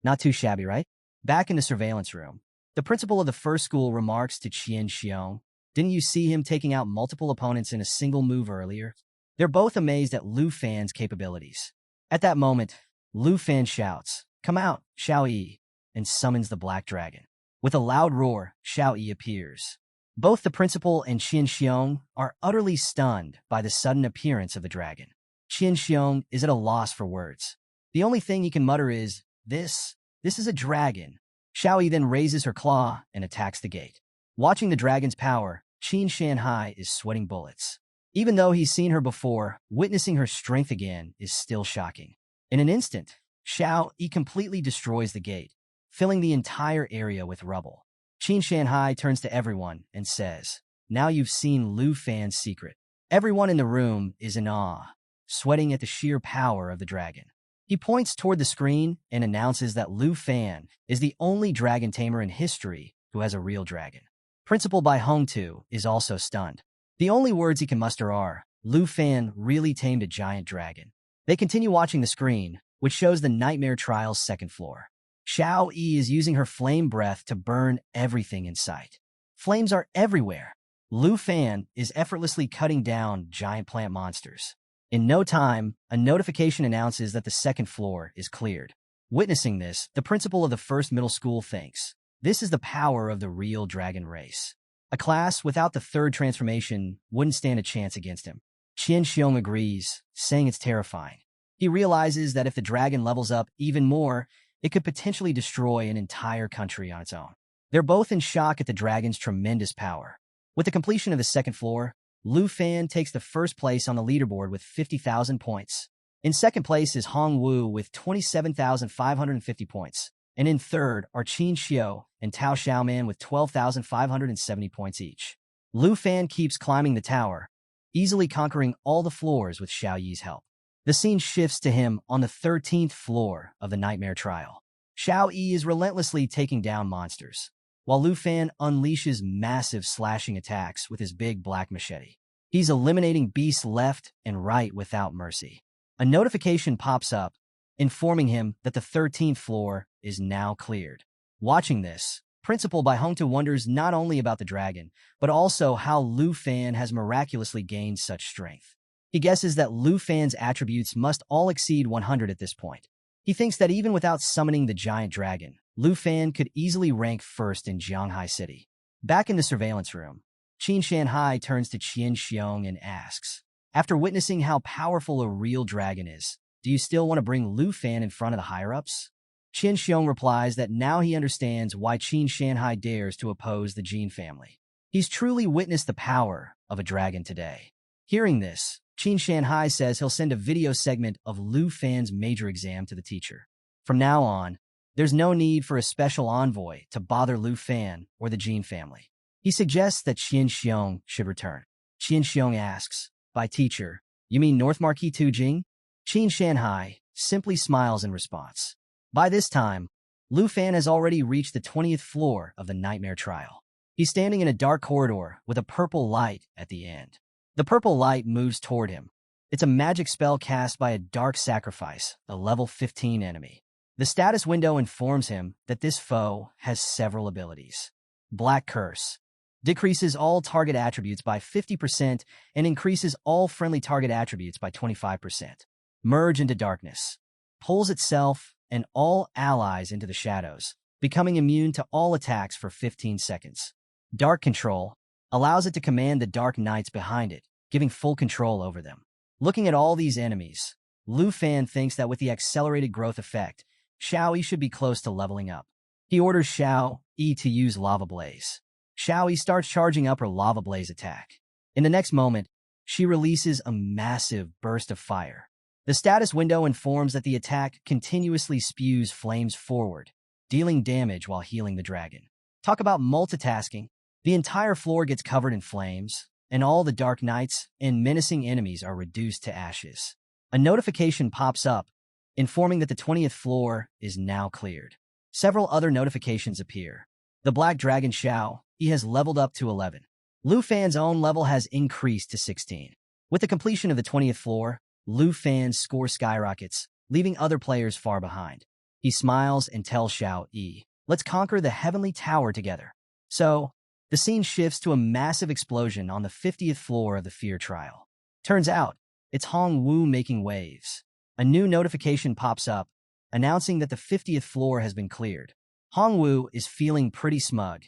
Speaker 1: Not too shabby, right? Back in the surveillance room, the principal of the first school remarks to Qin Xiong, "Didn't you see him taking out multiple opponents in a single move earlier?" They're both amazed at Lu Fan's capabilities. At that moment, Lu Fan shouts, "Come out, Xiao Yi," and summons the Black Dragon. With a loud roar, Xiao Yi appears. Both the principal and Qin Xiong are utterly stunned by the sudden appearance of the dragon. Qin Xiong is at a loss for words. The only thing he can mutter is, This is a dragon." Xiao Yi then raises her claw and attacks the gate. Watching the dragon's power, Qin Shanhai is sweating bullets. Even though he's seen her before, witnessing her strength again is still shocking. In an instant, Xiao Yi completely destroys the gate, filling the entire area with rubble. Qin Shanhai turns to everyone and says, "Now you've seen Lu Fan's secret." Everyone in the room is in awe, sweating at the sheer power of the dragon. He points toward the screen and announces that Lu Fan is the only dragon tamer in history who has a real dragon. Principal Bai Hongtu is also stunned. The only words he can muster are, "Lu Fan really tamed a giant dragon." They continue watching the screen, which shows the Nightmare Trial's second floor. Xiao Yi is using her flame breath to burn everything in sight. Flames are everywhere. Lu Fan is effortlessly cutting down giant plant monsters. In no time, a notification announces that the second floor is cleared. Witnessing this, the principal of the first middle school thinks, "This is the power of the real dragon race." A class without the third transformation wouldn't stand a chance against him. Qian Xiong agrees, saying it's terrifying. He realizes that if the dragon levels up even more, it could potentially destroy an entire country on its own. They're both in shock at the dragon's tremendous power. With the completion of the second floor, Lu Fan takes the first place on the leaderboard with 50,000 points. In second place is Hong Wu with 27,550 points. And in third are Qin Xiao and Tao Xiaoman with 12,570 points each. Lu Fan keeps climbing the tower, easily conquering all the floors with Xiao Yi's help. The scene shifts to him on the 13th floor of the Nightmare Trial. Xiao Yi is relentlessly taking down monsters, while Lu Fan unleashes massive slashing attacks with his big black machete. He's eliminating beasts left and right without mercy. A notification pops up, informing him that the 13th floor is now cleared. Watching this, Principal Bai Hongtu wonders not only about the dragon, but also how Lu Fan has miraculously gained such strength. He guesses that Lu Fan's attributes must all exceed 100 at this point. He thinks that even without summoning the giant dragon, Lu Fan could easily rank first in Jianghai City. Back in the surveillance room, Qin Shanhai turns to Qian Xiong and asks, after witnessing how powerful a real dragon is, do you still want to bring Lu Fan in front of the higher-ups? Qin Xiong replies that now he understands why Qin Shanhai dares to oppose the Jin family. He's truly witnessed the power of a dragon today. Hearing this, Qin Shanhai says he'll send a video segment of Lu Fan's major exam to the teacher. From now on, there's no need for a special envoy to bother Lu Fan or the Jin family. He suggests that Qin Xiong should return. Qin Xiong asks, by teacher, you mean North Marquis Tu Jing? Qin Shanhai simply smiles in response. By this time, Lu Fan has already reached the 20th floor of the Nightmare Trial. He's standing in a dark corridor with a purple light at the end. The purple light moves toward him. It's a magic spell cast by a dark sacrifice, a level 15 enemy. The status window informs him that this foe has several abilities. Black Curse decreases all target attributes by 50% and increases all friendly target attributes by 25%. Merge into Darkness pulls itself and all allies into the shadows, becoming immune to all attacks for 15 seconds. Dark Control allows it to command the Dark Knights behind it, giving full control over them. Looking at all these enemies, Lu Fan thinks that with the accelerated growth effect, Xiao Yi should be close to leveling up. He orders Xiao Yi to use Lava Blaze. Xiao Yi starts charging up her Lava Blaze attack. In the next moment, she releases a massive burst of fire. The status window informs that the attack continuously spews flames forward, dealing damage while healing the dragon. Talk about multitasking. The entire floor gets covered in flames, and all the Dark Knights and menacing enemies are reduced to ashes. A notification pops up, informing that the 20th floor is now cleared. Several other notifications appear. The Black Dragon Xiao Yi has leveled up to 11. Lu Fan's own level has increased to 16. With the completion of the 20th floor, Lu Fan's score skyrockets, leaving other players far behind. He smiles and tells Xiao Yi, let's conquer the Heavenly Tower together. So, the scene shifts to a massive explosion on the 50th floor of the Fear Trial. Turns out, it's Hong Wu making waves. A new notification pops up, announcing that the 50th floor has been cleared. Hong Wu is feeling pretty smug,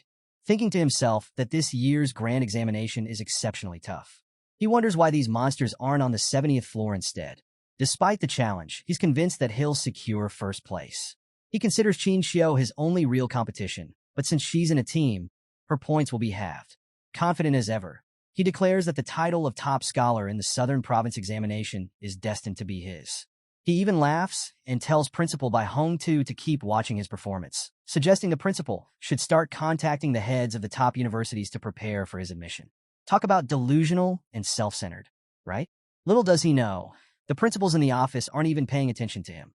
Speaker 1: thinking to himself that this year's grand examination is exceptionally tough. He wonders why these monsters aren't on the 70th floor instead. Despite the challenge, he's convinced that he'll secure first place. He considers Qin Xiao his only real competition, but since she's in a team, her points will be halved. Confident as ever, he declares that the title of top scholar in the Southern Province examination is destined to be his. He even laughs and tells Principal Bai Hongtu to keep watching his performance, suggesting the principal should start contacting the heads of the top universities to prepare for his admission. Talk about delusional and self-centered, right? Little does he know, the principals in the office aren't even paying attention to him.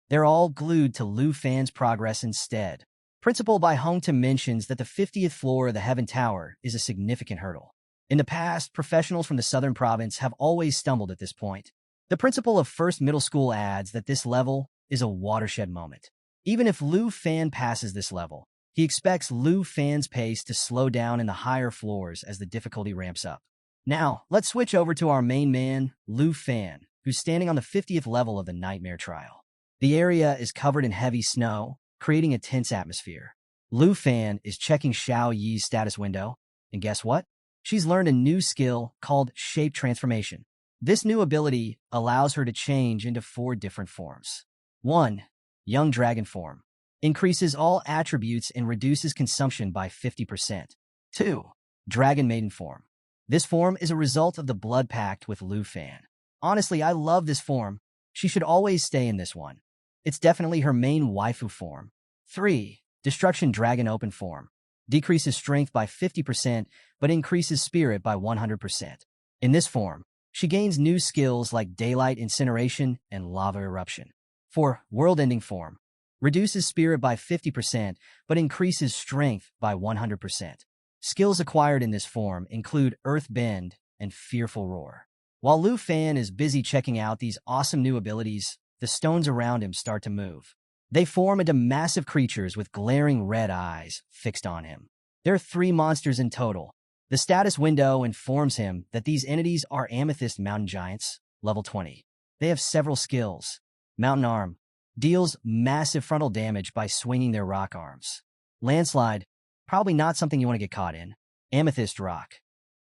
Speaker 1: They're all glued to Lu Fan's progress instead. Principal Bai Hongtu mentions that the 50th floor of the Heaven Tower is a significant hurdle. In the past, professionals from the Southern Province have always stumbled at this point. The principal of First Middle School adds that this level is a watershed moment. Even if Lu Fan passes this level, he expects Lu Fan's pace to slow down in the higher floors as the difficulty ramps up. Now, let's switch over to our main man, Lu Fan, who's standing on the 50th level of the Nightmare Trial. The area is covered in heavy snow, creating a tense atmosphere. Lu Fan is checking Xiao Yi's status window, And guess what? She's learned a new skill called shape transformation. This new ability allows her to change into 4 different forms. 1. Young dragon form. Increases all attributes and reduces consumption by 50%. 2. Dragon maiden form. This form is a result of the blood pact with Lu Fan. Honestly, I love this form. She should always stay in this one. It's definitely her main waifu form. 3. Destruction dragon open form. Decreases strength by 50%, but increases spirit by 100%. In this form, she gains new skills like daylight incineration and lava eruption. 4. World-ending form. Reduces spirit by 50%, but increases strength by 100%. Skills acquired in this form include Earth Bend and Fearful Roar. While Lu Fan is busy checking out these awesome new abilities, the stones around him start to move. They form into massive creatures with glaring red eyes fixed on him. There are 3 monsters in total. The status window informs him that these entities are amethyst mountain giants, level 20. They have several skills. Mountain Arm deals massive frontal damage by swinging their rock arms. Landslide, probably not something you want to get caught in. Amethyst Rock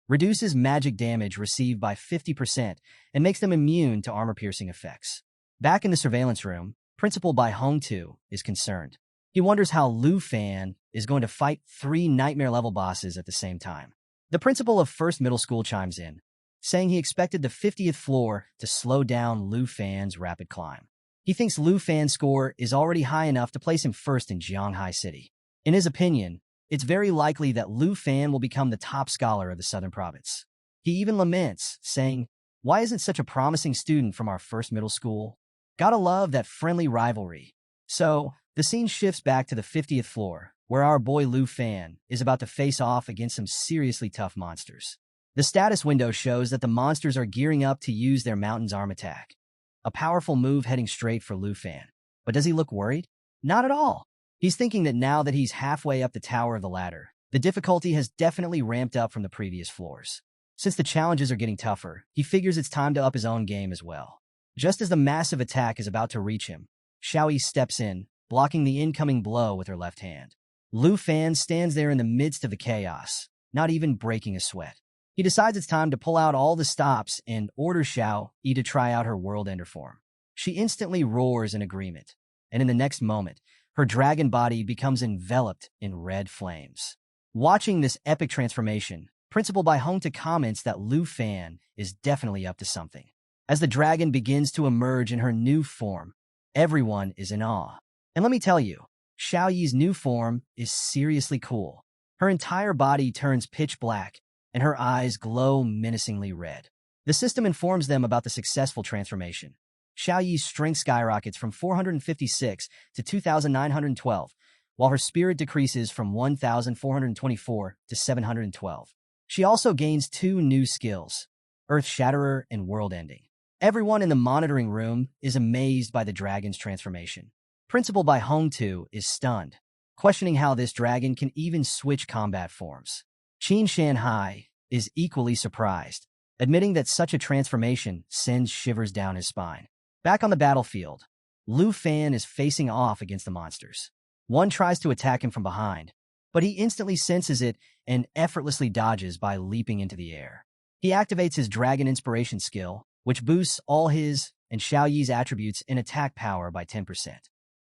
Speaker 1: reduces magic damage received by 50% and makes them immune to armor-piercing effects. Back in the surveillance room, Principal Bai Hong Tu is concerned. He wonders how Lu Fan is going to fight 3 nightmare-level bosses at the same time. The principal of First Middle School chimes in, saying he expected the 50th floor to slow down Lu Fan's rapid climb. He thinks Lu Fan's score is already high enough to place him first in Jianghai City. In his opinion, it's very likely that Lu Fan will become the top scholar of the Southern Province. He even laments, saying, "Why isn't such a promising student from our first middle school?" Gotta love that friendly rivalry. So, the scene shifts back to the 50th floor, where our boy Lu Fan is about to face off against some seriously tough monsters. The status window shows that the monsters are gearing up to use their Mountain's Arm attack. A powerful move heading straight for Lu Fan. But does he look worried? Not at all. He's thinking that now that he's halfway up the tower of the ladder, the difficulty has definitely ramped up from the previous floors. Since the challenges are getting tougher, he figures it's time to up his own game as well. Just as the massive attack is about to reach him, Xiaoyi steps in, blocking the incoming blow with her left hand. Lu Fan stands there in the midst of the chaos, not even breaking a sweat. He decides it's time to pull out all the stops and orders Xiaoyi to try out her World Ender form. She instantly roars in agreement, and in the next moment, her dragon body becomes enveloped in red flames. Watching this epic transformation, Principal Bai Hongta comments that Lu Fan is definitely up to something. As the dragon begins to emerge in her new form, everyone is in awe. And let me tell you, Xiaoyi's new form is seriously cool. Her entire body turns pitch black, and her eyes glow menacingly red. The system informs them about the successful transformation. Xiaoyi's strength skyrockets from 456 to 2,912, while her spirit decreases from 1,424 to 712. She also gains 2 new skills, Earth Shatterer and World Ending. Everyone in the monitoring room is amazed by the dragon's transformation. Principal Bai Hong Tu is stunned, questioning how this dragon can even switch combat forms. Qin Shanhai is equally surprised, admitting that such a transformation sends shivers down his spine. Back on the battlefield, Lu Fan is facing off against the monsters. One tries to attack him from behind, but he instantly senses it and effortlessly dodges by leaping into the air. He activates his Dragon Inspiration skill, which boosts all his and Xiaoyi's attributes in attack power by 10%.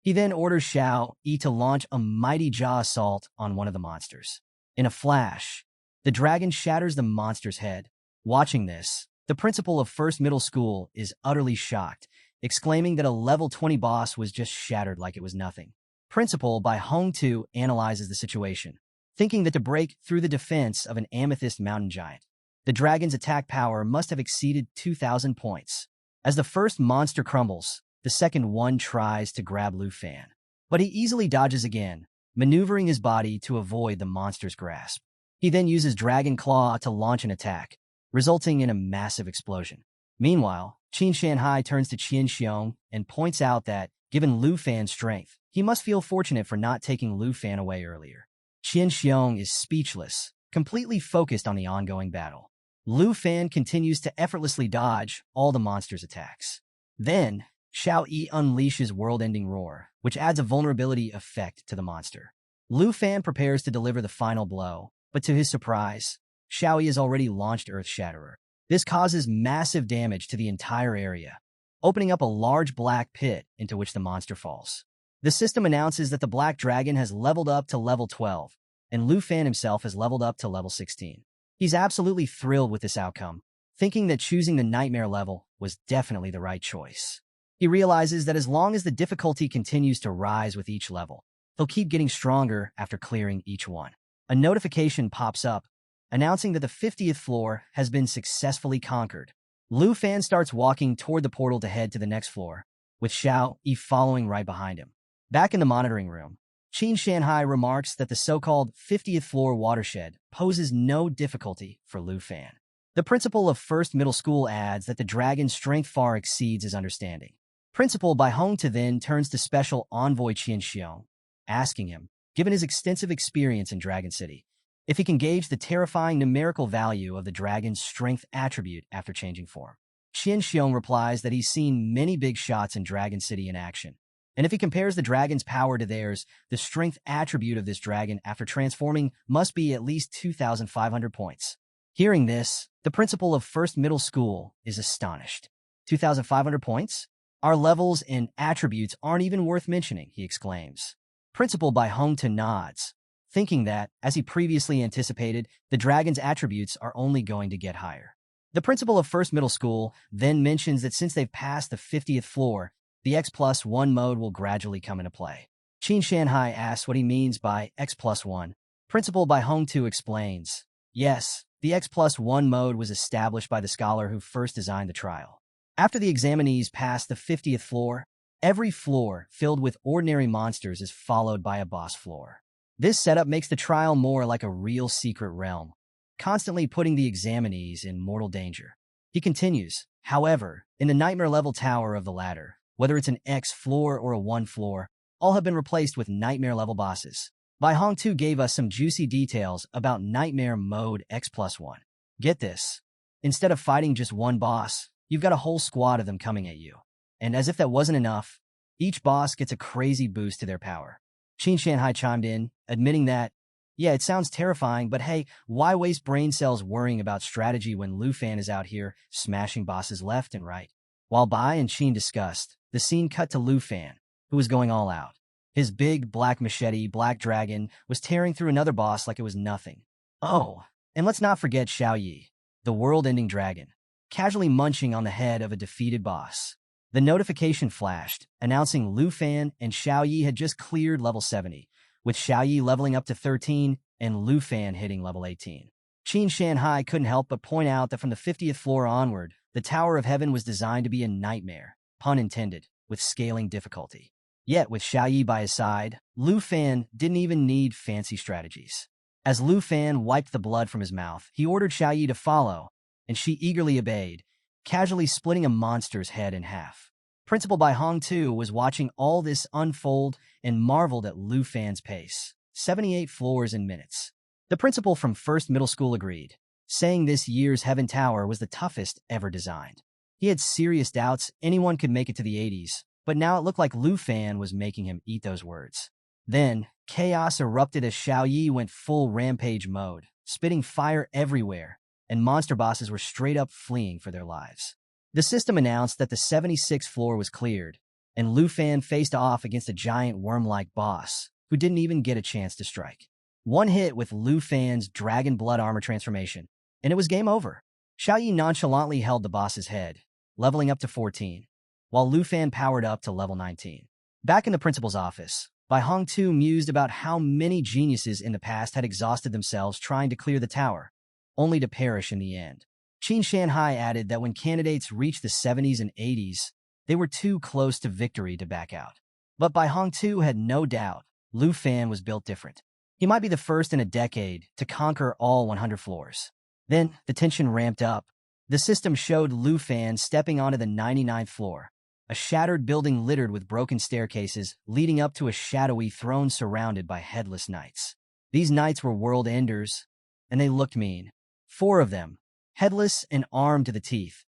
Speaker 1: He then orders Xiaoyi to launch a mighty jaw assault on one of the monsters. In a flash, the dragon shatters the monster's head. Watching this, the principal of First Middle School is utterly shocked, exclaiming that a level 20 boss was just shattered like it was nothing. Principal Bai Hong Tu analyzes the situation, thinking that to break through the defense of an amethyst mountain giant, the dragon's attack power must have exceeded 2,000 points. As the first monster crumbles, the second one tries to grab Lu Fan, but he easily dodges again, maneuvering his body to avoid the monster's grasp. He then uses Dragon Claw to launch an attack, resulting in a massive explosion. Meanwhile, Qin Shanhai turns to Qian Xiong and points out that, given Lu Fan's strength, he must feel fortunate for not taking Lu Fan away earlier. Qian Xiong is speechless, completely focused on the ongoing battle. Lu Fan continues to effortlessly dodge all the monster's attacks. Then, Xiaoyi unleashes World-Ending Roar, which adds a vulnerability effect to the monster. Lu Fan prepares to deliver the final blow, But to his surprise, Xiaoyi has already launched Earth Shatterer. This causes massive damage to the entire area, opening up a large black pit into which the monster falls. The system announces that the Black Dragon has leveled up to level 12, and Lu Fan himself has leveled up to level 16. He's absolutely thrilled with this outcome, thinking that choosing the Nightmare level was definitely the right choice. He realizes that as long as the difficulty continues to rise with each level, he'll keep getting stronger after clearing each one. A notification pops up, announcing that the 50th floor has been successfully conquered. Lu Fan starts walking toward the portal to head to the next floor, with Xiao Yi following right behind him. Back in the monitoring room, Qin Shanhai remarks that the so-called 50th floor watershed poses no difficulty for Lu Fan. The principal of First Middle School adds that the dragon's strength far exceeds his understanding. Principal Bai Hongtu then turns to Special Envoy Qian Xiong, asking him, given his extensive experience in Dragon City, if he can gauge the terrifying numerical value of the dragon's strength attribute after changing form. Qian Xiong replies that he's seen many big shots in Dragon City in action, and if he compares the dragon's power to theirs, the strength attribute of this dragon after transforming must be at least 2,500 points. Hearing this, the principal of First Middle School is astonished. 2,500 points? Our levels and attributes aren't even worth mentioning, he exclaims. Principal Bai Hongtu nods, thinking that, as he previously anticipated, the dragon's attributes are only going to get higher. The principal of First Middle School then mentions that since they've passed the 50th floor, the X+1 mode will gradually come into play. Qin Shanhai asks what he means by X+1. Principal Bai Hongtu explains, yes, the X+1 mode was established by the scholar who first designed the trial. After the examinees pass the 50th floor, every floor filled with ordinary monsters is followed by a boss floor. This setup makes the trial more like a real secret realm, constantly putting the examinees in mortal danger. He continues, however, in the Nightmare level tower of the ladder, whether it's an X floor or a 1 floor, all have been replaced with Nightmare level bosses. Bai Hongtu gave us some juicy details about Nightmare mode X+1. Get this. Instead of fighting just one boss, you've got a whole squad of them coming at you. And as if that wasn't enough, each boss gets a crazy boost to their power. Qin Shanhai chimed in, admitting that, yeah, it sounds terrifying, but hey, why waste brain cells worrying about strategy when Lu Fan is out here smashing bosses left and right? While Bai and Qin discussed, the scene cut to Lu Fan, who was going all out. His big black machete, Black Dragon, was tearing through another boss like it was nothing. Oh, and let's not forget Xiaoyi, the world-ending dragon, casually munching on the head of a defeated boss. The notification flashed, announcing Lu Fan and Xiaoyi had just cleared level 70, with Xiaoyi leveling up to 13 and Lu Fan hitting level 18. Qin Shanhai couldn't help but point out that from the 50th floor onward, the Tower of Heaven was designed to be a nightmare, pun intended, with scaling difficulty. Yet, with Xiaoyi by his side, Lu Fan didn't even need fancy strategies. As Lu Fan wiped the blood from his mouth, he ordered Xiaoyi to follow, and she eagerly obeyed, casually splitting a monster's head in half. Principal Bai Hongtu was watching all this unfold and marveled at Lu Fan's pace. 78 floors in minutes. The principal from First Middle School agreed, saying this year's Heaven Tower was the toughest ever designed. He had serious doubts anyone could make it to the 80s, but now it looked like Lu Fan was making him eat those words. Then, chaos erupted as Xiaoyi went full rampage mode, spitting fire everywhere, and monster bosses were straight up fleeing for their lives. The system announced that the 76th floor was cleared, and Lu Fan faced off against a giant worm-like boss, who didn't even get a chance to strike. One hit with Lu Fan's dragon blood armor transformation, and it was game over. Xiaoyi nonchalantly held the boss's head, leveling up to 14, while Lu Fan powered up to level 19. Back in the principal's office, Bai Hongtu mused about how many geniuses in the past had exhausted themselves trying to clear the tower, only to perish in the end. Qin Shanhai added that when candidates reached the 70s and 80s, they were too close to victory to back out. But Bai Hongtu had no doubt Lu Fan was built different. He might be the first in a decade to conquer all 100 floors. Then, the tension ramped up. The system showed Lu Fan stepping onto the 99th floor, a shattered building littered with broken staircases leading up to a shadowy throne surrounded by headless knights. These knights were world enders, and they looked mean. 4 of them, headless and armed to the teeth,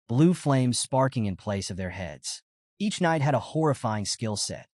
Speaker 1: blue flames sparking in place of their heads. Each knight had a horrifying skill set,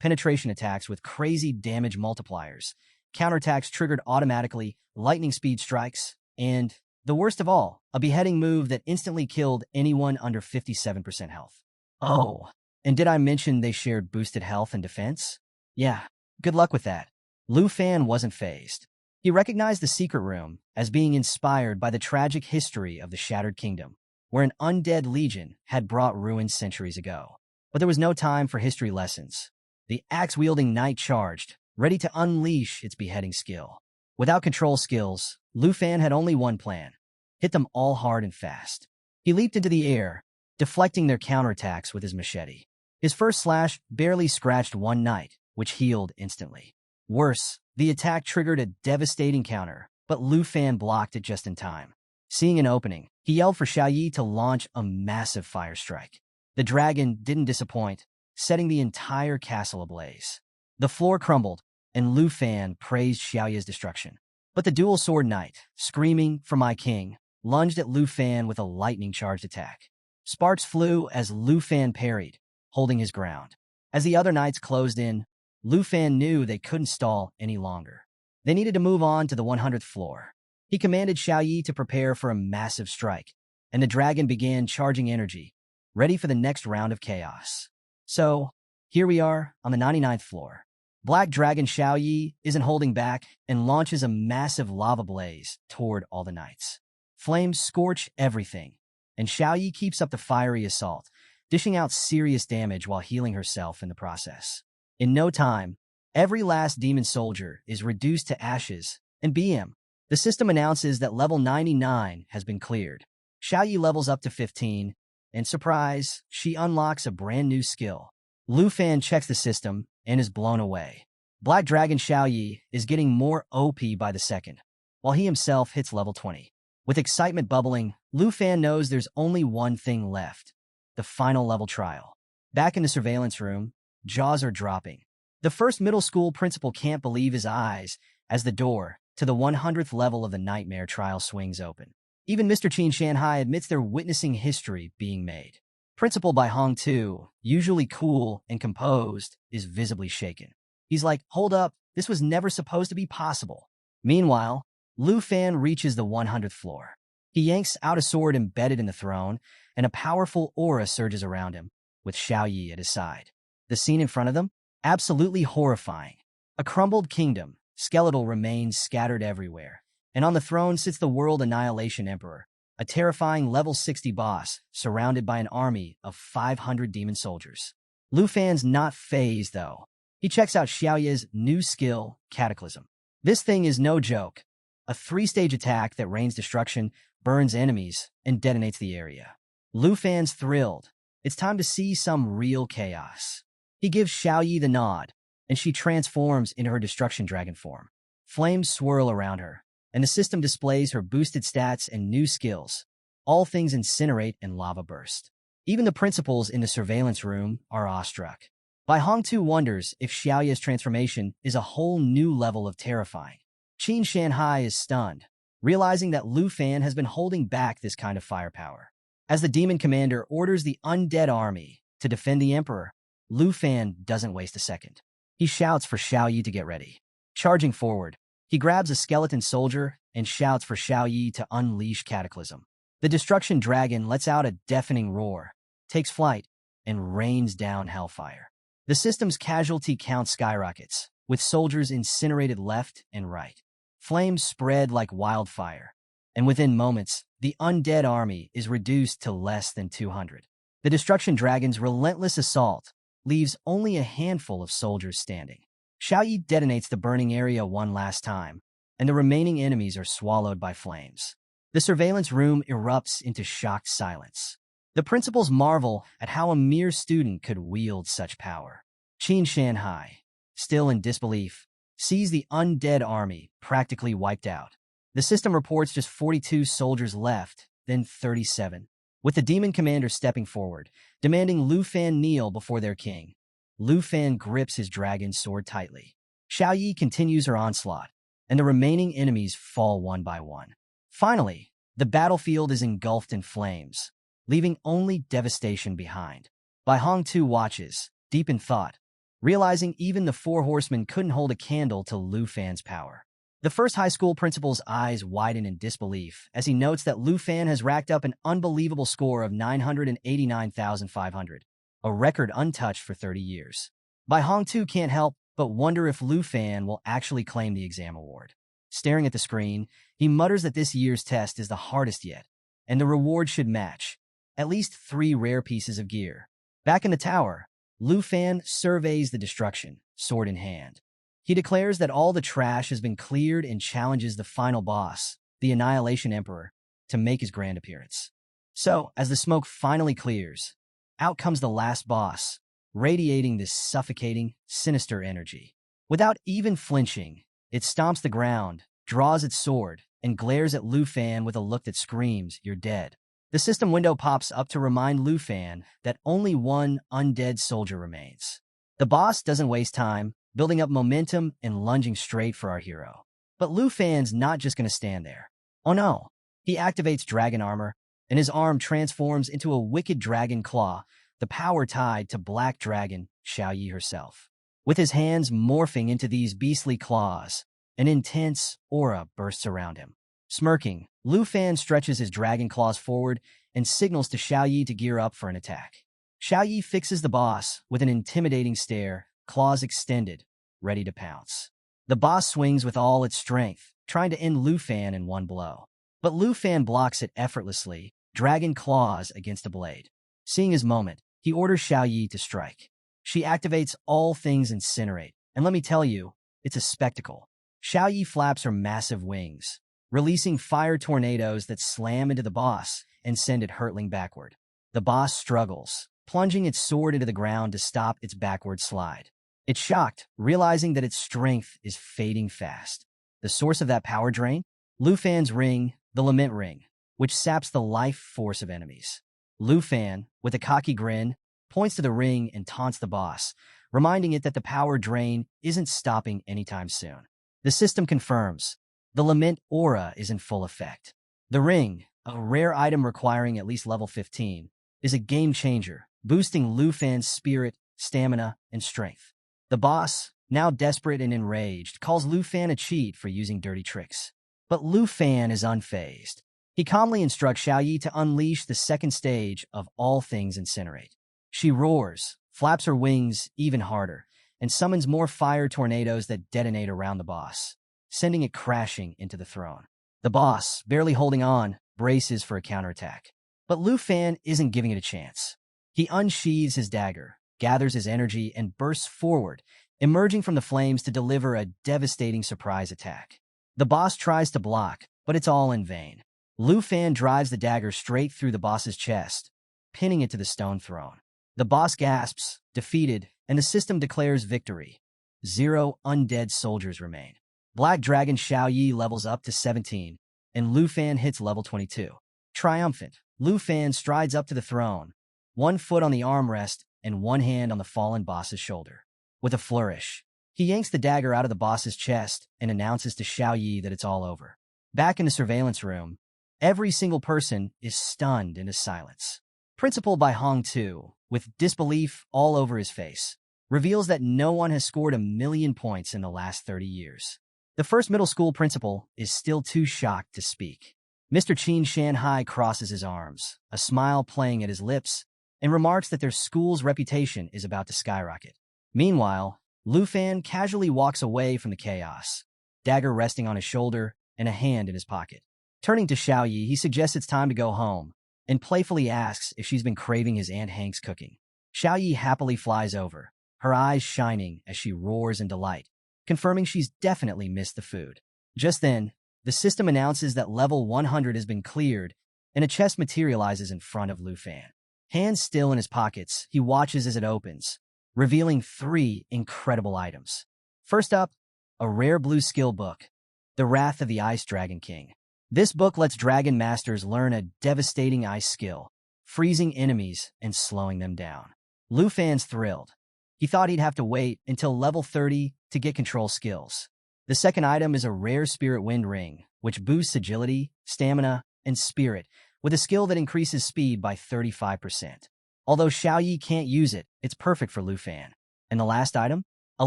Speaker 1: penetration attacks with crazy damage multipliers, counterattacks triggered automatically, lightning speed strikes, and, the worst of all, a beheading move that instantly killed anyone under 57% health. Oh, and did I mention they shared boosted health and defense? Yeah, good luck with that. Lu Fan wasn't fazed. He recognized the secret room as being inspired by the tragic history of the Shattered Kingdom, where an undead legion had brought ruin centuries ago. But there was no time for history lessons. The axe-wielding knight charged, ready to unleash its beheading skill. Without control skills, Lu Fan had only one plan: hit them all hard and fast. He leaped into the air, deflecting their counterattacks with his machete. His first slash barely scratched one knight, which healed instantly. Worse, the attack triggered a devastating counter, but Lu Fan blocked it just in time. Seeing an opening, he yelled for Xiao Yi to launch a massive fire strike. The dragon didn't disappoint, setting the entire castle ablaze. The floor crumbled, and Lu Fan praised Xiao Yi's destruction. But the dual sword knight, screaming "For my king," lunged at Lu Fan with a lightning-charged attack. Sparks flew as Lu Fan parried, holding his ground. As the other knights closed in, Lu Fan knew they couldn't stall any longer. They needed to move on to the 100th floor. He commanded Xiao Yi to prepare for a massive strike, and the dragon began charging energy, ready for the next round of chaos. So, here we are on the 99th floor. Black Dragon Xiao Yi isn't holding back and launches a massive lava blaze toward all the knights. Flames scorch everything, and Xiao Yi keeps up the fiery assault, dishing out serious damage while healing herself in the process. In no time, every last demon soldier is reduced to ashes, and BM. The system announces that level 99 has been cleared. Xiao Yi levels up to 15, and surprise, she unlocks a brand new skill. Lu Fan checks the system and is blown away. Black Dragon Xiao Yi is getting more OP by the second, while he himself hits level 20. With excitement bubbling, Lu Fan knows there's only one thing left: the final level trial. Back in the surveillance room, jaws are dropping. The first middle school principal can't believe his eyes as the door to the 100th level of the nightmare trial swings open. Even Mr. Qin Shanhai admits they're witnessing history being made. Principal Bai Hong Tu, usually cool and composed, is visibly shaken. He's like, "Hold up, this was never supposed to be possible." Meanwhile, Lu Fan reaches the 100th floor. He yanks out a sword embedded in the throne, and a powerful aura surges around him, with Xiao Yi at his side. The scene in front of them? Absolutely horrifying. A crumbled kingdom, skeletal remains scattered everywhere, and on the throne sits the World Annihilation Emperor, a terrifying level 60 boss surrounded by an army of 500 demon soldiers. Lu Fan's not fazed, though. He checks out Xiao Yi's new skill, Cataclysm. This thing is no joke. A 3-stage attack that rains destruction, burns enemies, and detonates the area. Lu Fan's thrilled. It's time to see some real chaos. He gives Xiao Yi the nod, and she transforms into her destruction dragon form. Flames swirl around her, and the system displays her boosted stats and new skills. All things incinerate and lava burst. Even the principals in the surveillance room are awestruck. Bai Hong Tu wonders if Xiao Yi's transformation is a whole new level of terrifying. Qin Shanhai is stunned, realizing that Lu Fan has been holding back this kind of firepower. As the demon commander orders the undead army to defend the emperor, Lu Fan doesn't waste a second. He shouts for Xiao Yi to get ready. Charging forward, he grabs a skeleton soldier and shouts for Xiao Yi to unleash Cataclysm. The destruction dragon lets out a deafening roar, takes flight, and rains down hellfire. The system's casualty count skyrockets, with soldiers incinerated left and right. Flames spread like wildfire, and within moments, the undead army is reduced to less than 200. The destruction dragon's relentless assault leaves only a handful of soldiers standing. Xiao Yi detonates the burning area one last time, and the remaining enemies are swallowed by flames. The surveillance room erupts into shocked silence. The principals marvel at how a mere student could wield such power. Qin Shanhai, still in disbelief, sees the undead army practically wiped out. The system reports just 42 soldiers left, then 37. With the demon commander stepping forward, demanding Lu Fan kneel before their king. Lu Fan grips his dragon sword tightly. Xiao Yi continues her onslaught, and the remaining enemies fall one by one. Finally, the battlefield is engulfed in flames, leaving only devastation behind. Bai Hong Tu watches, deep in thought, realizing even the four horsemen couldn't hold a candle to Lu Fan's power. The first high school principal's eyes widen in disbelief as he notes that Lu Fan has racked up an unbelievable score of 989,500, a record untouched for 30 years. Bai Hongtu can't help but wonder if Lu Fan will actually claim the exam award. Staring at the screen, he mutters that this year's test is the hardest yet, and the reward should match at least 3 rare pieces of gear. Back in the tower, Lu Fan surveys the destruction, sword in hand. He declares that all the trash has been cleared and challenges the final boss, the Annihilation Emperor, to make his grand appearance. So, as the smoke finally clears, out comes the last boss, radiating this suffocating, sinister energy. Without even flinching, it stomps the ground, draws its sword, and glares at Lu Fan with a look that screams, "You're dead." The system window pops up to remind Lu Fan that only one undead soldier remains. The boss doesn't waste time, building up momentum and lunging straight for our hero. But Lu Fan's not just going to stand there. Oh no, he activates dragon armor, and his arm transforms into a wicked dragon claw, the power tied to Black Dragon Xiaoyi herself. With his hands morphing into these beastly claws, an intense aura bursts around him. Smirking, Lu Fan stretches his dragon claws forward and signals to Xiaoyi to gear up for an attack. Xiaoyi fixes the boss with an intimidating stare, claws extended, ready to pounce. The boss swings with all its strength, trying to end Lu Fan in one blow. But Lu Fan blocks it effortlessly, dragon claws against a blade. Seeing his moment, he orders Xiaoyi to strike. She activates all things incinerate, and let me tell you, it's a spectacle. Xiaoyi flaps her massive wings, releasing fire tornadoes that slam into the boss and send it hurtling backward. The boss struggles, plunging its sword into the ground to stop its backward slide. It's shocked, realizing that its strength is fading fast. The source of that power drain? Lu Fan's ring, the Lament Ring, which saps the life force of enemies. Lu Fan, with a cocky grin, points to the ring and taunts the boss, reminding it that the power drain isn't stopping anytime soon. The system confirms. The Lament aura is in full effect. The ring, a rare item requiring at least level 15, is a game changer, boosting Lu Fan's spirit, stamina, and strength. The boss, now desperate and enraged, calls Lu Fan a cheat for using dirty tricks. But Lu Fan is unfazed. He calmly instructs Xiaoyi to unleash the second stage of all things incinerate. She roars, flaps her wings even harder, and summons more fire tornadoes that detonate around the boss, sending it crashing into the throne. The boss, barely holding on, braces for a counterattack. But Lu Fan isn't giving it a chance. He unsheathes his dagger, gathers his energy, and bursts forward, emerging from the flames to deliver a devastating surprise attack. The boss tries to block, but it's all in vain. Lu Fan drives the dagger straight through the boss's chest, pinning it to the stone throne. The boss gasps, defeated, and the system declares victory. 0 undead soldiers remain. Black Dragon Xiaoyi levels up to 17, and Lu Fan hits level 22. Triumphant, Lu Fan strides up to the throne, one foot on the armrest and one hand on the fallen boss's shoulder. With a flourish, he yanks the dagger out of the boss's chest and announces to Xiaoyi that it's all over. Back in the surveillance room, every single person is stunned into silence. Principal Bai Hongtu, with disbelief all over his face, reveals that no one has scored 1,000,000 points in the last 30 years. The first middle school principal is still too shocked to speak. Mr. Qin Shanhai crosses his arms, a smile playing at his lips, and remarks that their school's reputation is about to skyrocket. Meanwhile, Lu Fan casually walks away from the chaos, dagger resting on his shoulder and a hand in his pocket. Turning to Xiaoyi, he suggests it's time to go home, and playfully asks if she's been craving his Aunt Hank's cooking. Xiaoyi happily flies over, her eyes shining as she roars in delight, confirming she's definitely missed the food. Just then, the system announces that level 100 has been cleared, and a chest materializes in front of Lu Fan. Hands still in his pockets, he watches as it opens, revealing 3 incredible items. First up, a rare blue skill book, The Wrath of the Ice Dragon King. This book lets dragon masters learn a devastating ice skill, freezing enemies and slowing them down. Lu Fan's thrilled. He thought he'd have to wait until level 30 to get control skills. The second item is a rare spirit wind ring, which boosts agility, stamina, and spirit, with a skill that increases speed by 35%. Although Xiaoyi can't use it, it's perfect for Lu Fan. And the last item? A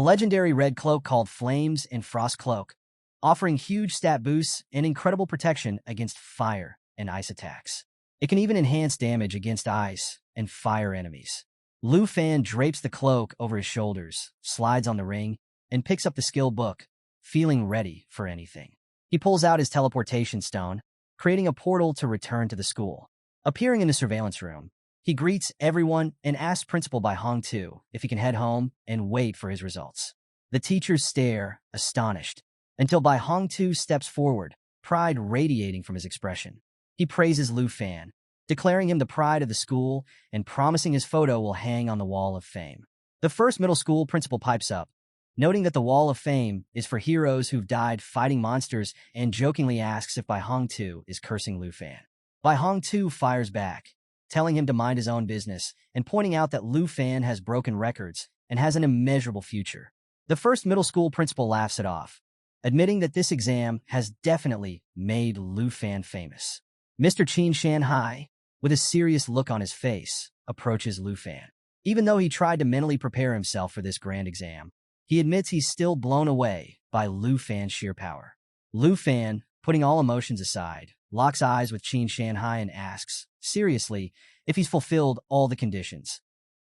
Speaker 1: legendary red cloak called Flames and Frost Cloak, offering huge stat boosts and incredible protection against fire and ice attacks. It can even enhance damage against ice and fire enemies. Lu Fan drapes the cloak over his shoulders, slides on the ring, and picks up the skill book, feeling ready for anything. He pulls out his teleportation stone, creating a portal to return to the school. Appearing in the surveillance room, he greets everyone and asks Principal Bai Hong-tu if he can head home and wait for his results. The teachers stare, astonished, until Bai Hong-tu steps forward, pride radiating from his expression. He praises Lu Fan, declaring him the pride of the school and promising his photo will hang on the Wall of Fame. The first middle school principal pipes up, noting that the Wall of Fame is for heroes who've died fighting monsters, and jokingly asks if Bai Hong-tu is cursing Lu Fan. Bai Hong-tu fires back, telling him to mind his own business and pointing out that Lu Fan has broken records and has an immeasurable future. The first middle school principal laughs it off, admitting that this exam has definitely made Lu Fan famous. Mr. Qin Shanhai, with a serious look on his face, approaches Lu Fan. Even though he tried to mentally prepare himself for this grand exam, he admits he's still blown away by Lu Fan's sheer power. Lu Fan, putting all emotions aside, locks eyes with Qin Shanhai and asks, seriously, if he's fulfilled all the conditions,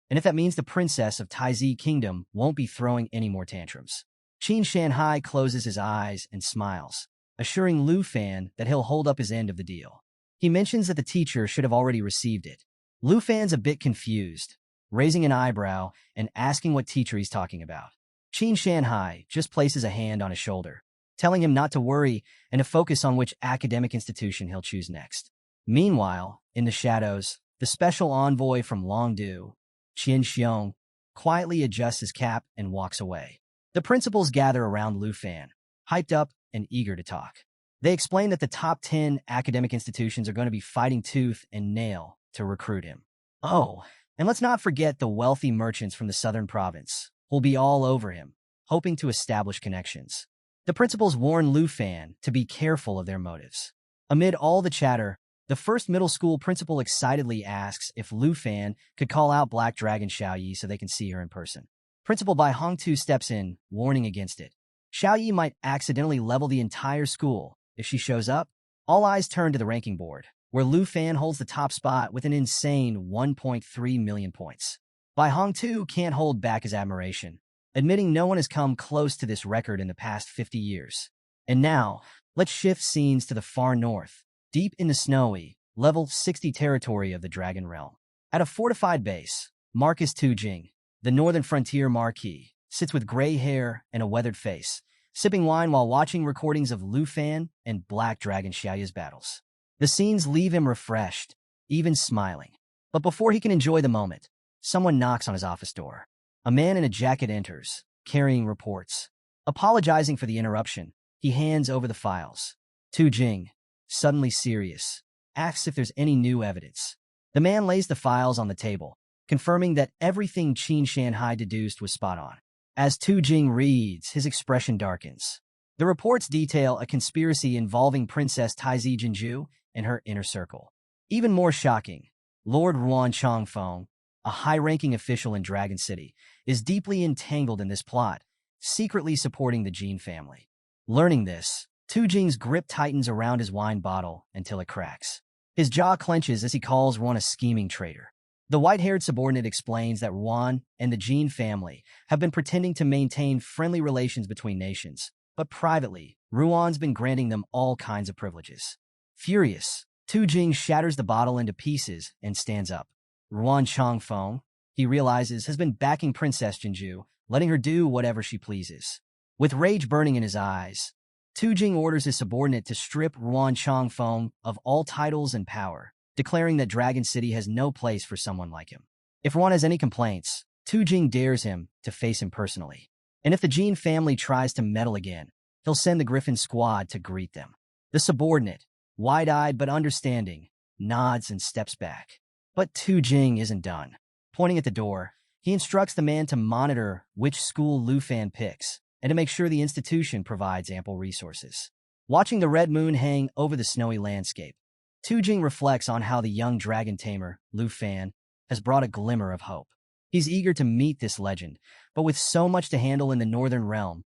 Speaker 1: and if that means the princess of Taizi Kingdom won't be throwing any more tantrums. Qin Shanhai closes his eyes and smiles, assuring Lu Fan that he'll hold up his end of the deal. He mentions that the teacher should have already received it. Lu Fan's a bit confused, raising an eyebrow and asking what teacher he's talking about. Qin Shanhai just places a hand on his shoulder, telling him not to worry and to focus on which academic institution he'll choose next. Meanwhile, in the shadows, the special envoy from Longdu, Qian Xiong, quietly adjusts his cap and walks away. The principals gather around Lu Fan, hyped up and eager to talk. They explain that the top 10 academic institutions are going to be fighting tooth and nail to recruit him. Oh, and let's not forget the wealthy merchants from the southern province who'll be all over him, hoping to establish connections. The principals warn Lu Fan to be careful of their motives. Amid all the chatter, the first middle school principal excitedly asks if Lu Fan could call out Black Dragon Xiaoyi so they can see her in person. Principal Bai Hong-tu steps in, warning against it. Xiaoyi might accidentally level the entire school if she shows up. All eyes turn to the ranking board, where Lu Fan holds the top spot with an insane 1.3 million points. Bai Hong-tu can't hold back his admiration, admitting no one has come close to this record in the past 50 years. And now, let's shift scenes to the far north, deep in the snowy, level 60 territory of the Dragon Realm. At a fortified base, Marcus Tujing, the northern frontier marquis, sits with gray hair and a weathered face, sipping wine while watching recordings of Lu Fan and Black Dragon Xiaoya's battles. The scenes leave him refreshed, even smiling. But before he can enjoy the moment, someone knocks on his office door. A man in a jacket enters, carrying reports. Apologizing for the interruption, he hands over the files. Tu Jing, suddenly serious, asks if there's any new evidence. The man lays the files on the table, confirming that everything Qin Shanhai deduced was spot on. As Tu Jing reads, his expression darkens. The reports detail a conspiracy involving Princess Taizi Jinju and her inner circle. Even more shocking, Lord Ruan Chongfeng, a high-ranking official in Dragon City, is deeply entangled in this plot, secretly supporting the Jin family. Learning this, Tu Jing's grip tightens around his wine bottle until it cracks. His jaw clenches as he calls Ruan a scheming traitor. The white-haired subordinate explains that Ruan and the Jin family have been pretending to maintain friendly relations between nations, but privately, Ruan's been granting them all kinds of privileges. Furious, Tu Jing shatters the bottle into pieces and stands up. Ruan Chongfeng, he realizes, has been backing Princess Jinju, letting her do whatever she pleases. With rage burning in his eyes, Tu Jing orders his subordinate to strip Ruan Chongfeng of all titles and power, declaring that Dragon City has no place for someone like him. If Ruan has any complaints, Tu Jing dares him to face him personally. And if the Jin family tries to meddle again, he'll send the Griffin squad to greet them. The subordinate, wide-eyed but understanding, nods and steps back. But Tu Jing isn't done. Pointing at the door, he instructs the man to monitor which school Lu Fan picks and to make sure the institution provides ample resources. Watching the red moon hang over the snowy landscape, Tu Jing reflects on how the young dragon tamer, Lu Fan, has brought a glimmer of hope. He's eager to meet this legend, but with so much to handle in the Northern Realm,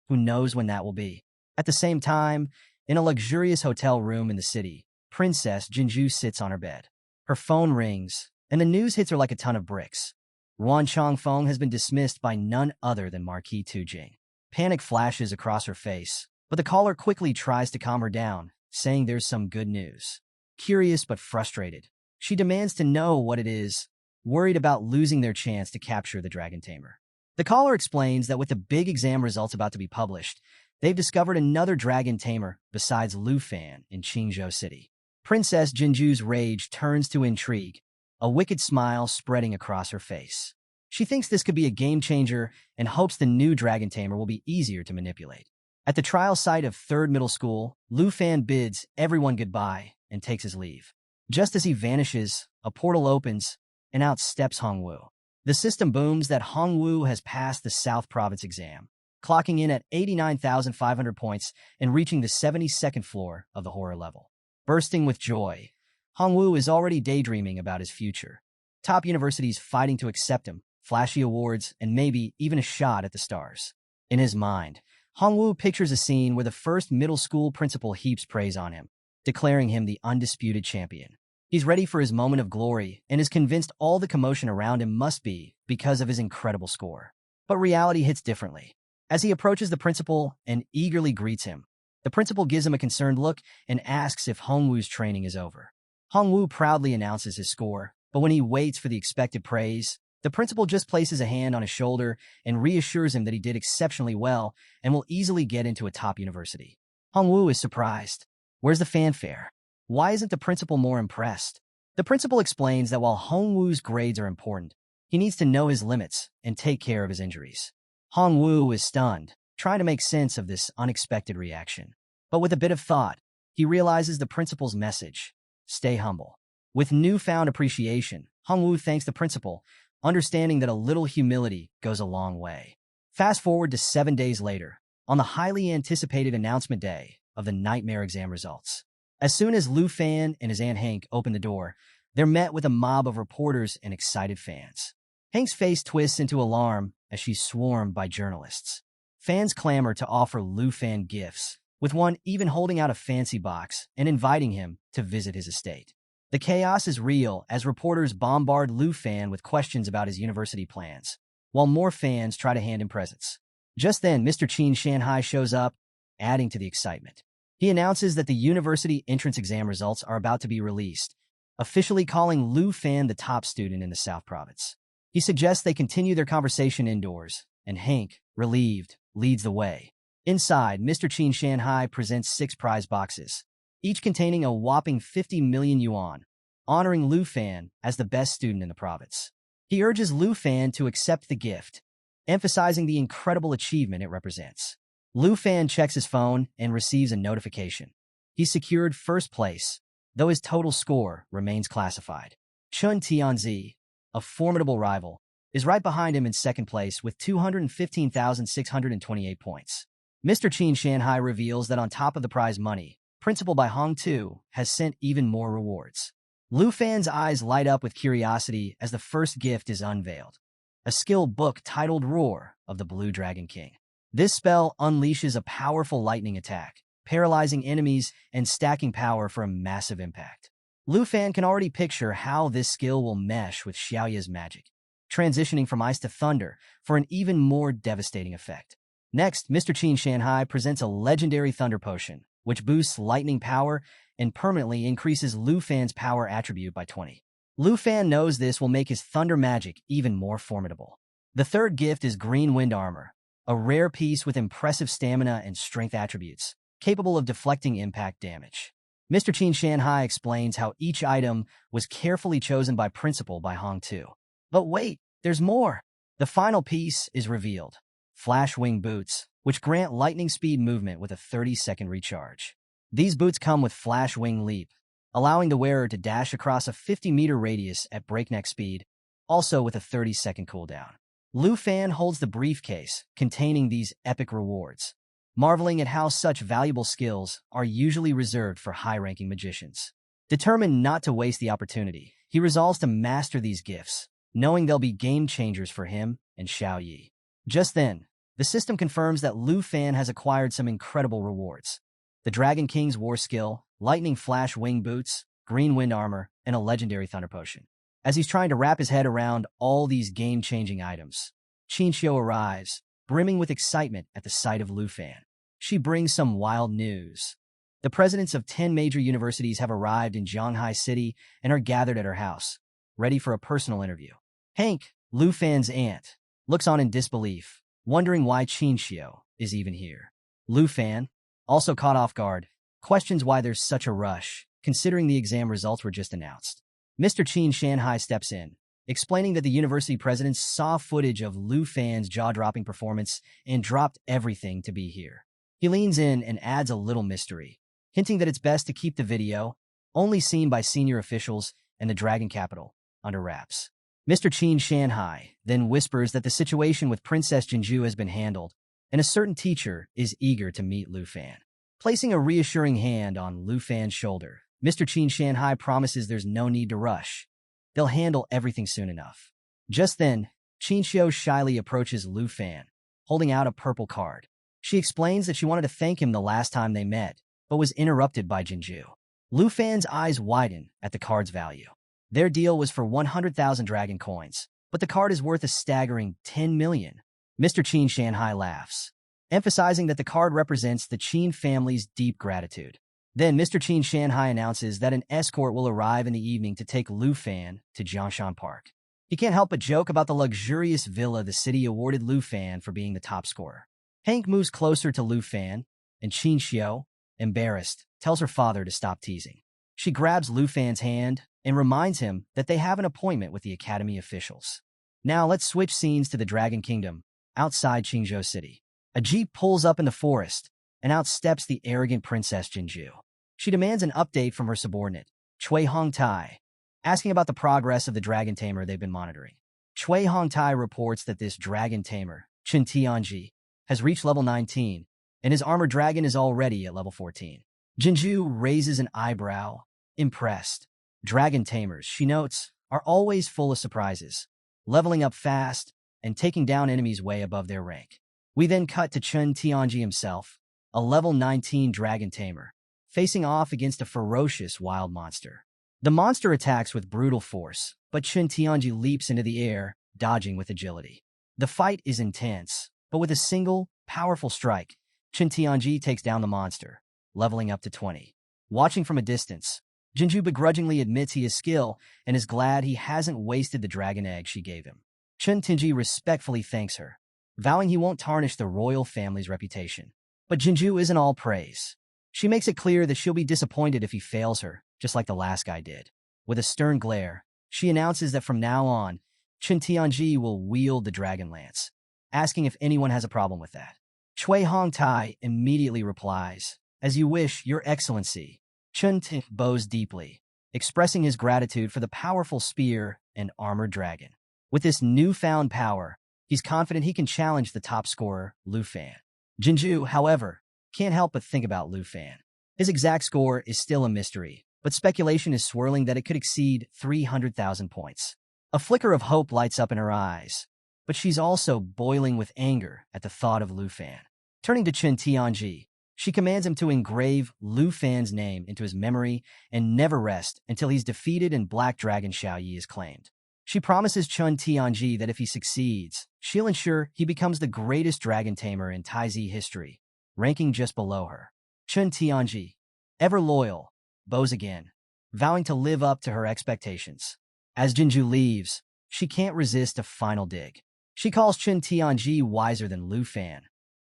Speaker 1: who knows when that will be. At the same time, in a luxurious hotel room in the city, Princess Jinju sits on her bed. Her phone rings, and the news hits her like a ton of bricks. Ruan Chongfeng has been dismissed by none other than Marquis Tujing. Panic flashes across her face, but the caller quickly tries to calm her down, saying there's some good news. Curious but frustrated, she demands to know what it is, worried about losing their chance to capture the Dragon Tamer. The caller explains that with the big exam results about to be published, they've discovered another Dragon Tamer besides Lu Fan in Qingzhou City. Princess Jinju's rage turns to intrigue, a wicked smile spreading across her face. She thinks this could be a game changer and hopes the new Dragon Tamer will be easier to manipulate. At the trial site of 3rd Middle School, Lu Fan bids everyone goodbye and takes his leave. Just as he vanishes, a portal opens, and out steps Hongwu. The system booms that Hongwu has passed the South Province exam, clocking in at 89,500 points and reaching the 72nd floor of the horror level. Bursting with joy, Hongwu is already daydreaming about his future. Top universities fighting to accept him, flashy awards, and maybe even a shot at the stars. In his mind, Hongwu pictures a scene where the first middle school principal heaps praise on him, declaring him the undisputed champion. He's ready for his moment of glory and is convinced all the commotion around him must be because of his incredible score. But reality hits differently. As he approaches the principal and eagerly greets him, the principal gives him a concerned look and asks if Hongwu's training is over. Hongwu proudly announces his score, but when he waits for the expected praise, the principal just places a hand on his shoulder and reassures him that he did exceptionally well and will easily get into a top university. Hongwu is surprised. Where's the fanfare? Why isn't the principal more impressed? The principal explains that while Hongwu's grades are important, he needs to know his limits and take care of his injuries. Hongwu is stunned, trying to make sense of this unexpected reaction. But with a bit of thought, he realizes the principal's message: stay humble. With newfound appreciation, Hongwu thanks the principal, understanding that a little humility goes a long way. Fast forward to 7 days later, on the highly anticipated announcement day of the nightmare exam results. As soon as Lu Fan and his Aunt Hank open the door, they're met with a mob of reporters and excited fans. Hank's face twists into alarm as she's swarmed by journalists. Fans clamor to offer Lu Fan gifts, with one even holding out a fancy box and inviting him to visit his estate. The chaos is real as reporters bombard Lu Fan with questions about his university plans, while more fans try to hand him presents. Just then, Mr. Qin Shanhai shows up, adding to the excitement. He announces that the university entrance exam results are about to be released, officially calling Lu Fan the top student in the South Province. He suggests they continue their conversation indoors, and Hank, relieved, leads the way. Inside, Mr. Qin Shanhai presents 6 prize boxes, each containing a whopping 50 million yuan, honoring Lu Fan as the best student in the province. He urges Lu Fan to accept the gift, emphasizing the incredible achievement it represents. Lu Fan checks his phone and receives a notification. He's secured first place, though his total score remains classified. Chun Tianzi, a formidable rival, is right behind him in second place with 215,628 points. Mr. Qin Shanhai reveals that on top of the prize money, Principal by Hong Tu has sent even more rewards. Lu Fan's eyes light up with curiosity as the first gift is unveiled: a skill book titled Roar of the Blue Dragon King. This spell unleashes a powerful lightning attack, paralyzing enemies and stacking power for a massive impact. Lu Fan can already picture how this skill will mesh with Xiaoya's magic, transitioning from ice to thunder for an even more devastating effect. Next, Mr. Qin Shanhai presents a legendary thunder potion, which boosts lightning power and permanently increases Lu Fan's power attribute by 20. Lu Fan knows this will make his thunder magic even more formidable. The third gift is Green Wind Armor, a rare piece with impressive stamina and strength attributes, capable of deflecting impact damage. Mr. Qin Shanhai explains how each item was carefully chosen by Principal by Hong Tu. But wait, there's more! The final piece is revealed: Flash Wing Boots, which grant lightning speed movement with a 30-second recharge. These boots come with Flash Wing Leap, allowing the wearer to dash across a 50-meter radius at breakneck speed, also with a 30-second cooldown. Lu Fan holds the briefcase containing these epic rewards, marveling at how such valuable skills are usually reserved for high-ranking magicians. Determined not to waste the opportunity, he resolves to master these gifts, knowing they'll be game changers for him and Xiao Yi. Just then, the system confirms that Lu Fan has acquired some incredible rewards. The Dragon King's War Skill, Lightning Flash Wing Boots, Green Wind Armor, and a Legendary Thunder Potion. As he's trying to wrap his head around all these game-changing items, Qinxiu arrives, brimming with excitement at the sight of Lu Fan. She brings some wild news. The presidents of 10 major universities have arrived in Shanghai City and are gathered at her house, ready for a personal interview. Hank, Lu Fan's aunt, looks on in disbelief, wondering why Qinxiu is even here. Lu Fan, also caught off guard, questions why there's such a rush, considering the exam results were just announced. Mr. Qin Shanhai steps in, explaining that the university presidents saw footage of Lu Fan's jaw-dropping performance and dropped everything to be here. He leans in and adds a little mystery, hinting that it's best to keep the video, only seen by senior officials and the Dragon Capital, under wraps. Mr. Qin Shanhai then whispers that the situation with Princess Jinju has been handled, and a certain teacher is eager to meet Lu Fan. Placing a reassuring hand on Lu Fan's shoulder, Mr. Qin Shanhai promises there's no need to rush. They'll handle everything soon enough. Just then, Qinxiu shyly approaches Lu Fan, holding out a purple card. She explains that she wanted to thank him the last time they met, but was interrupted by Jinju. Lu Fan's eyes widen at the card's value. Their deal was for 100,000 dragon coins, but the card is worth a staggering 10 million. Mr. Qin Shanhai laughs, emphasizing that the card represents the Qin family's deep gratitude. Then Mr. Qin Shanhai announces that an escort will arrive in the evening to take Lu Fan to Jiangshan Park. He can't help but joke about the luxurious villa the city awarded Lu Fan for being the top scorer. Hank moves closer to Lu Fan, and Qinxiu, embarrassed, tells her father to stop teasing. She grabs Lu Fan's hand and reminds him that they have an appointment with the academy officials. Now let's switch scenes to the Dragon Kingdom, outside Qingzhou City. A jeep pulls up in the forest, and out steps the arrogant Princess Jinju. She demands an update from her subordinate, Cui Hongtai, asking about the progress of the Dragon Tamer they've been monitoring. Cui Hongtai reports that this Dragon Tamer, Chen Tianji, has reached level 19, and his armored dragon is already at level 14. Jinju raises an eyebrow, impressed. Dragon Tamers, she notes, are always full of surprises, leveling up fast and taking down enemies way above their rank. We then cut to Chen Tianji himself, a level 19 Dragon Tamer, facing off against a ferocious wild monster. The monster attacks with brutal force, but Chen Tianji leaps into the air, dodging with agility. The fight is intense, but with a single, powerful strike, Chen Tianji takes down the monster, leveling up to 20. Watching from a distance, Jinju begrudgingly admits he has skill and is glad he hasn't wasted the dragon egg she gave him. Chen Tianji respectfully thanks her, vowing he won't tarnish the royal family's reputation. But Jinju isn't all praise. She makes it clear that she'll be disappointed if he fails her, just like the last guy did. With a stern glare, she announces that from now on, Chen Tianji will wield the dragon lance, asking if anyone has a problem with that. Cui Hongtai immediately replies, "As you wish, Your Excellency." Chen Ti bows deeply, expressing his gratitude for the powerful spear and armored dragon. With this newfound power, he's confident he can challenge the top scorer, Lu Fan. Jinju, however, can't help but think about Lu Fan. His exact score is still a mystery, but speculation is swirling that it could exceed 300,000 points. A flicker of hope lights up in her eyes, but she's also boiling with anger at the thought of Lu Fan. Turning to Chen Tianji, she commands him to engrave Lu Fan's name into his memory and never rest until he's defeated and Black Dragon Xiaoyi is claimed. She promises Chen Tianji that if he succeeds, she'll ensure he becomes the greatest dragon tamer in Taizi history, ranking just below her. Chen Tianji, ever loyal, bows again, vowing to live up to her expectations. As Jinju leaves, she can't resist a final dig. She calls Chen Tianji wiser than Lu Fan,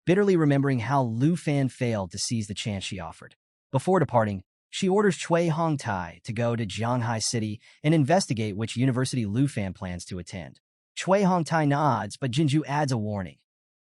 Speaker 1: bitterly remembering how Lu Fan failed to seize the chance she offered. Before departing, she orders Cui Hongtai to go to Shanghai City and investigate which university Lu Fan plans to attend. Cui Hongtai nods, but Jinju adds a warning.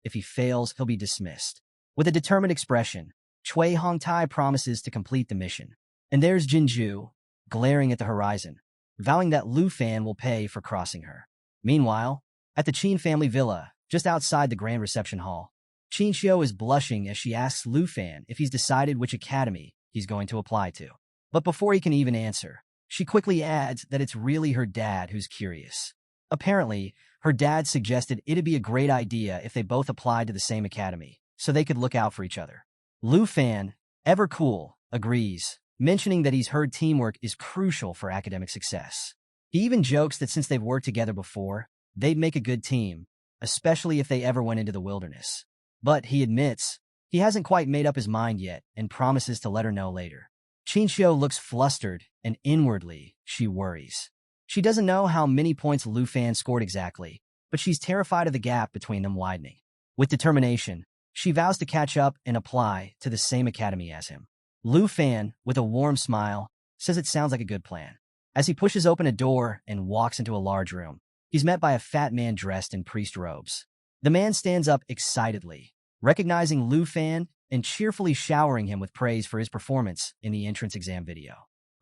Speaker 1: If he fails, he'll be dismissed. With a determined expression, Cui Hongtai promises to complete the mission. And there's Jinju, glaring at the horizon, vowing that Lu Fan will pay for crossing her. Meanwhile, at the Qin family villa, just outside the grand reception hall, Qinxiu is blushing as she asks Lu Fan if he's decided which academy he's going to apply to. But before he can even answer, she quickly adds that it's really her dad who's curious. Apparently, Her dad suggested it'd be a great idea if they both applied to the same academy, so they could look out for each other. Lu Fan, ever cool, agrees, mentioning that he's heard teamwork is crucial for academic success. He even jokes that since they've worked together before, they'd make a good team, especially if they ever went into the wilderness. But he admits he hasn't quite made up his mind yet and promises to let her know later. Chinchio looks flustered, and inwardly, she worries. She doesn't know how many points Lu Fan scored exactly, but she's terrified of the gap between them widening. With determination, she vows to catch up and apply to the same academy as him. Lu Fan, with a warm smile, says it sounds like a good plan. As he pushes open a door and walks into a large room, he's met by a fat man dressed in priest robes. The man stands up excitedly, recognizing Lu Fan and cheerfully showering him with praise for his performance in the entrance exam video.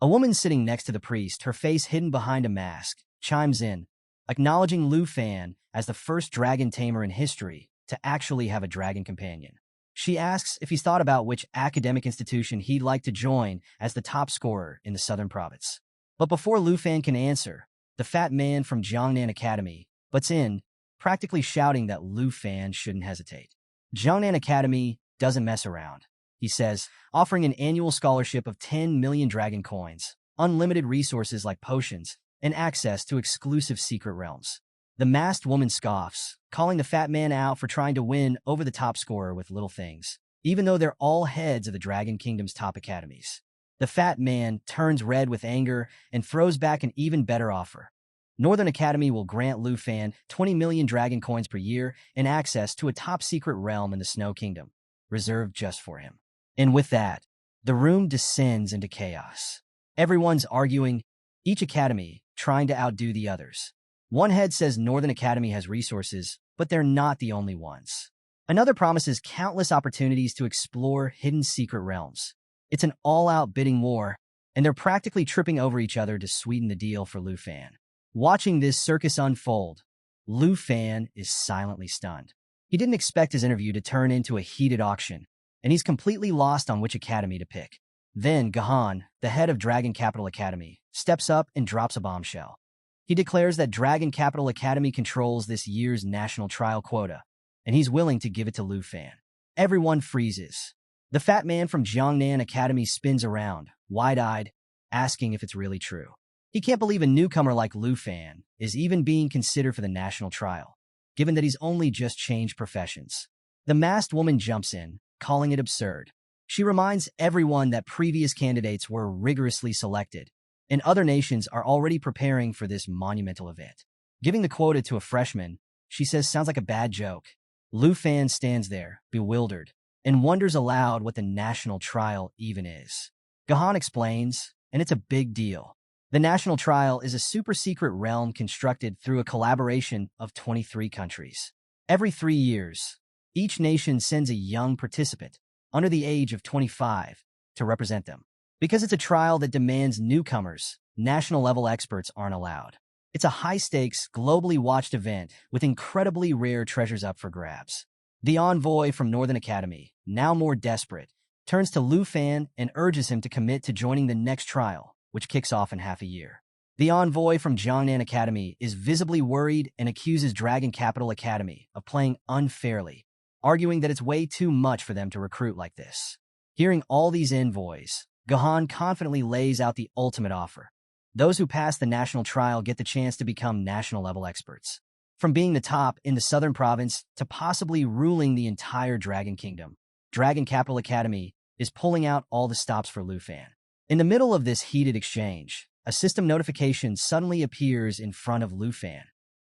Speaker 1: A woman sitting next to the priest, her face hidden behind a mask, chimes in, acknowledging Lu Fan as the first dragon tamer in history to actually have a dragon companion. She asks if he's thought about which academic institution he'd like to join as the top scorer in the southern province. But before Lu Fan can answer, the fat man from Jiangnan Academy butts in, practically shouting that Lu Fan shouldn't hesitate. Jiangnan Academy doesn't mess around, he says, offering an annual scholarship of 10 million dragon coins, unlimited resources like potions, and access to exclusive secret realms. The masked woman scoffs, calling the fat man out for trying to win over the top scorer with little things, even though they're all heads of the Dragon Kingdom's top academies. The fat man turns red with anger and throws back an even better offer. Northern Academy will grant Lu Fan 20 million dragon coins per year and access to a top-secret realm in the Snow Kingdom, reserved just for him. And with that, the room descends into chaos. Everyone's arguing, each academy trying to outdo the others. One head says Northern Academy has resources, but they're not the only ones. Another promises countless opportunities to explore hidden secret realms. It's an all-out bidding war, and they're practically tripping over each other to sweeten the deal for Lu Fan. Watching this circus unfold, Lu Fan is silently stunned. He didn't expect his interview to turn into a heated auction, and he's completely lost on which academy to pick. Then Gahan, the head of Dragon Capital Academy, steps up and drops a bombshell. He declares that Dragon Capital Academy controls this year's national trial quota, and he's willing to give it to Lu Fan. Everyone freezes. The fat man from Jiangnan Academy spins around, wide-eyed, asking if it's really true. He can't believe a newcomer like Lu Fan is even being considered for the national trial, given that he's only just changed professions. The masked woman jumps in, calling it absurd. She reminds everyone that previous candidates were rigorously selected, and other nations are already preparing for this monumental event. Giving the quota to a freshman, she says sounds like a bad joke. Lu Fan stands there, bewildered, and wonders aloud what the national trial even is. Gahan explains, and it's a big deal. The national trial is a super-secret realm constructed through a collaboration of 23 countries. Every 3 years, each nation sends a young participant, under the age of 25, to represent them. Because it's a trial that demands newcomers, national-level experts aren't allowed. It's a high-stakes, globally watched event with incredibly rare treasures up for grabs. The envoy from Northern Academy, now more desperate, turns to Lu Fan and urges him to commit to joining the next trial, which kicks off in half a year. The envoy from Jiangnan Academy is visibly worried and accuses Dragon Capital Academy of playing unfairly, arguing that it's way too much for them to recruit like this. Hearing all these envoys, Gahan confidently lays out the ultimate offer. Those who pass the national trial get the chance to become national-level experts. From being the top in the southern province to possibly ruling the entire Dragon Kingdom, Dragon Capital Academy is pulling out all the stops for Lu Fan. In the middle of this heated exchange, a system notification suddenly appears in front of Lu Fan,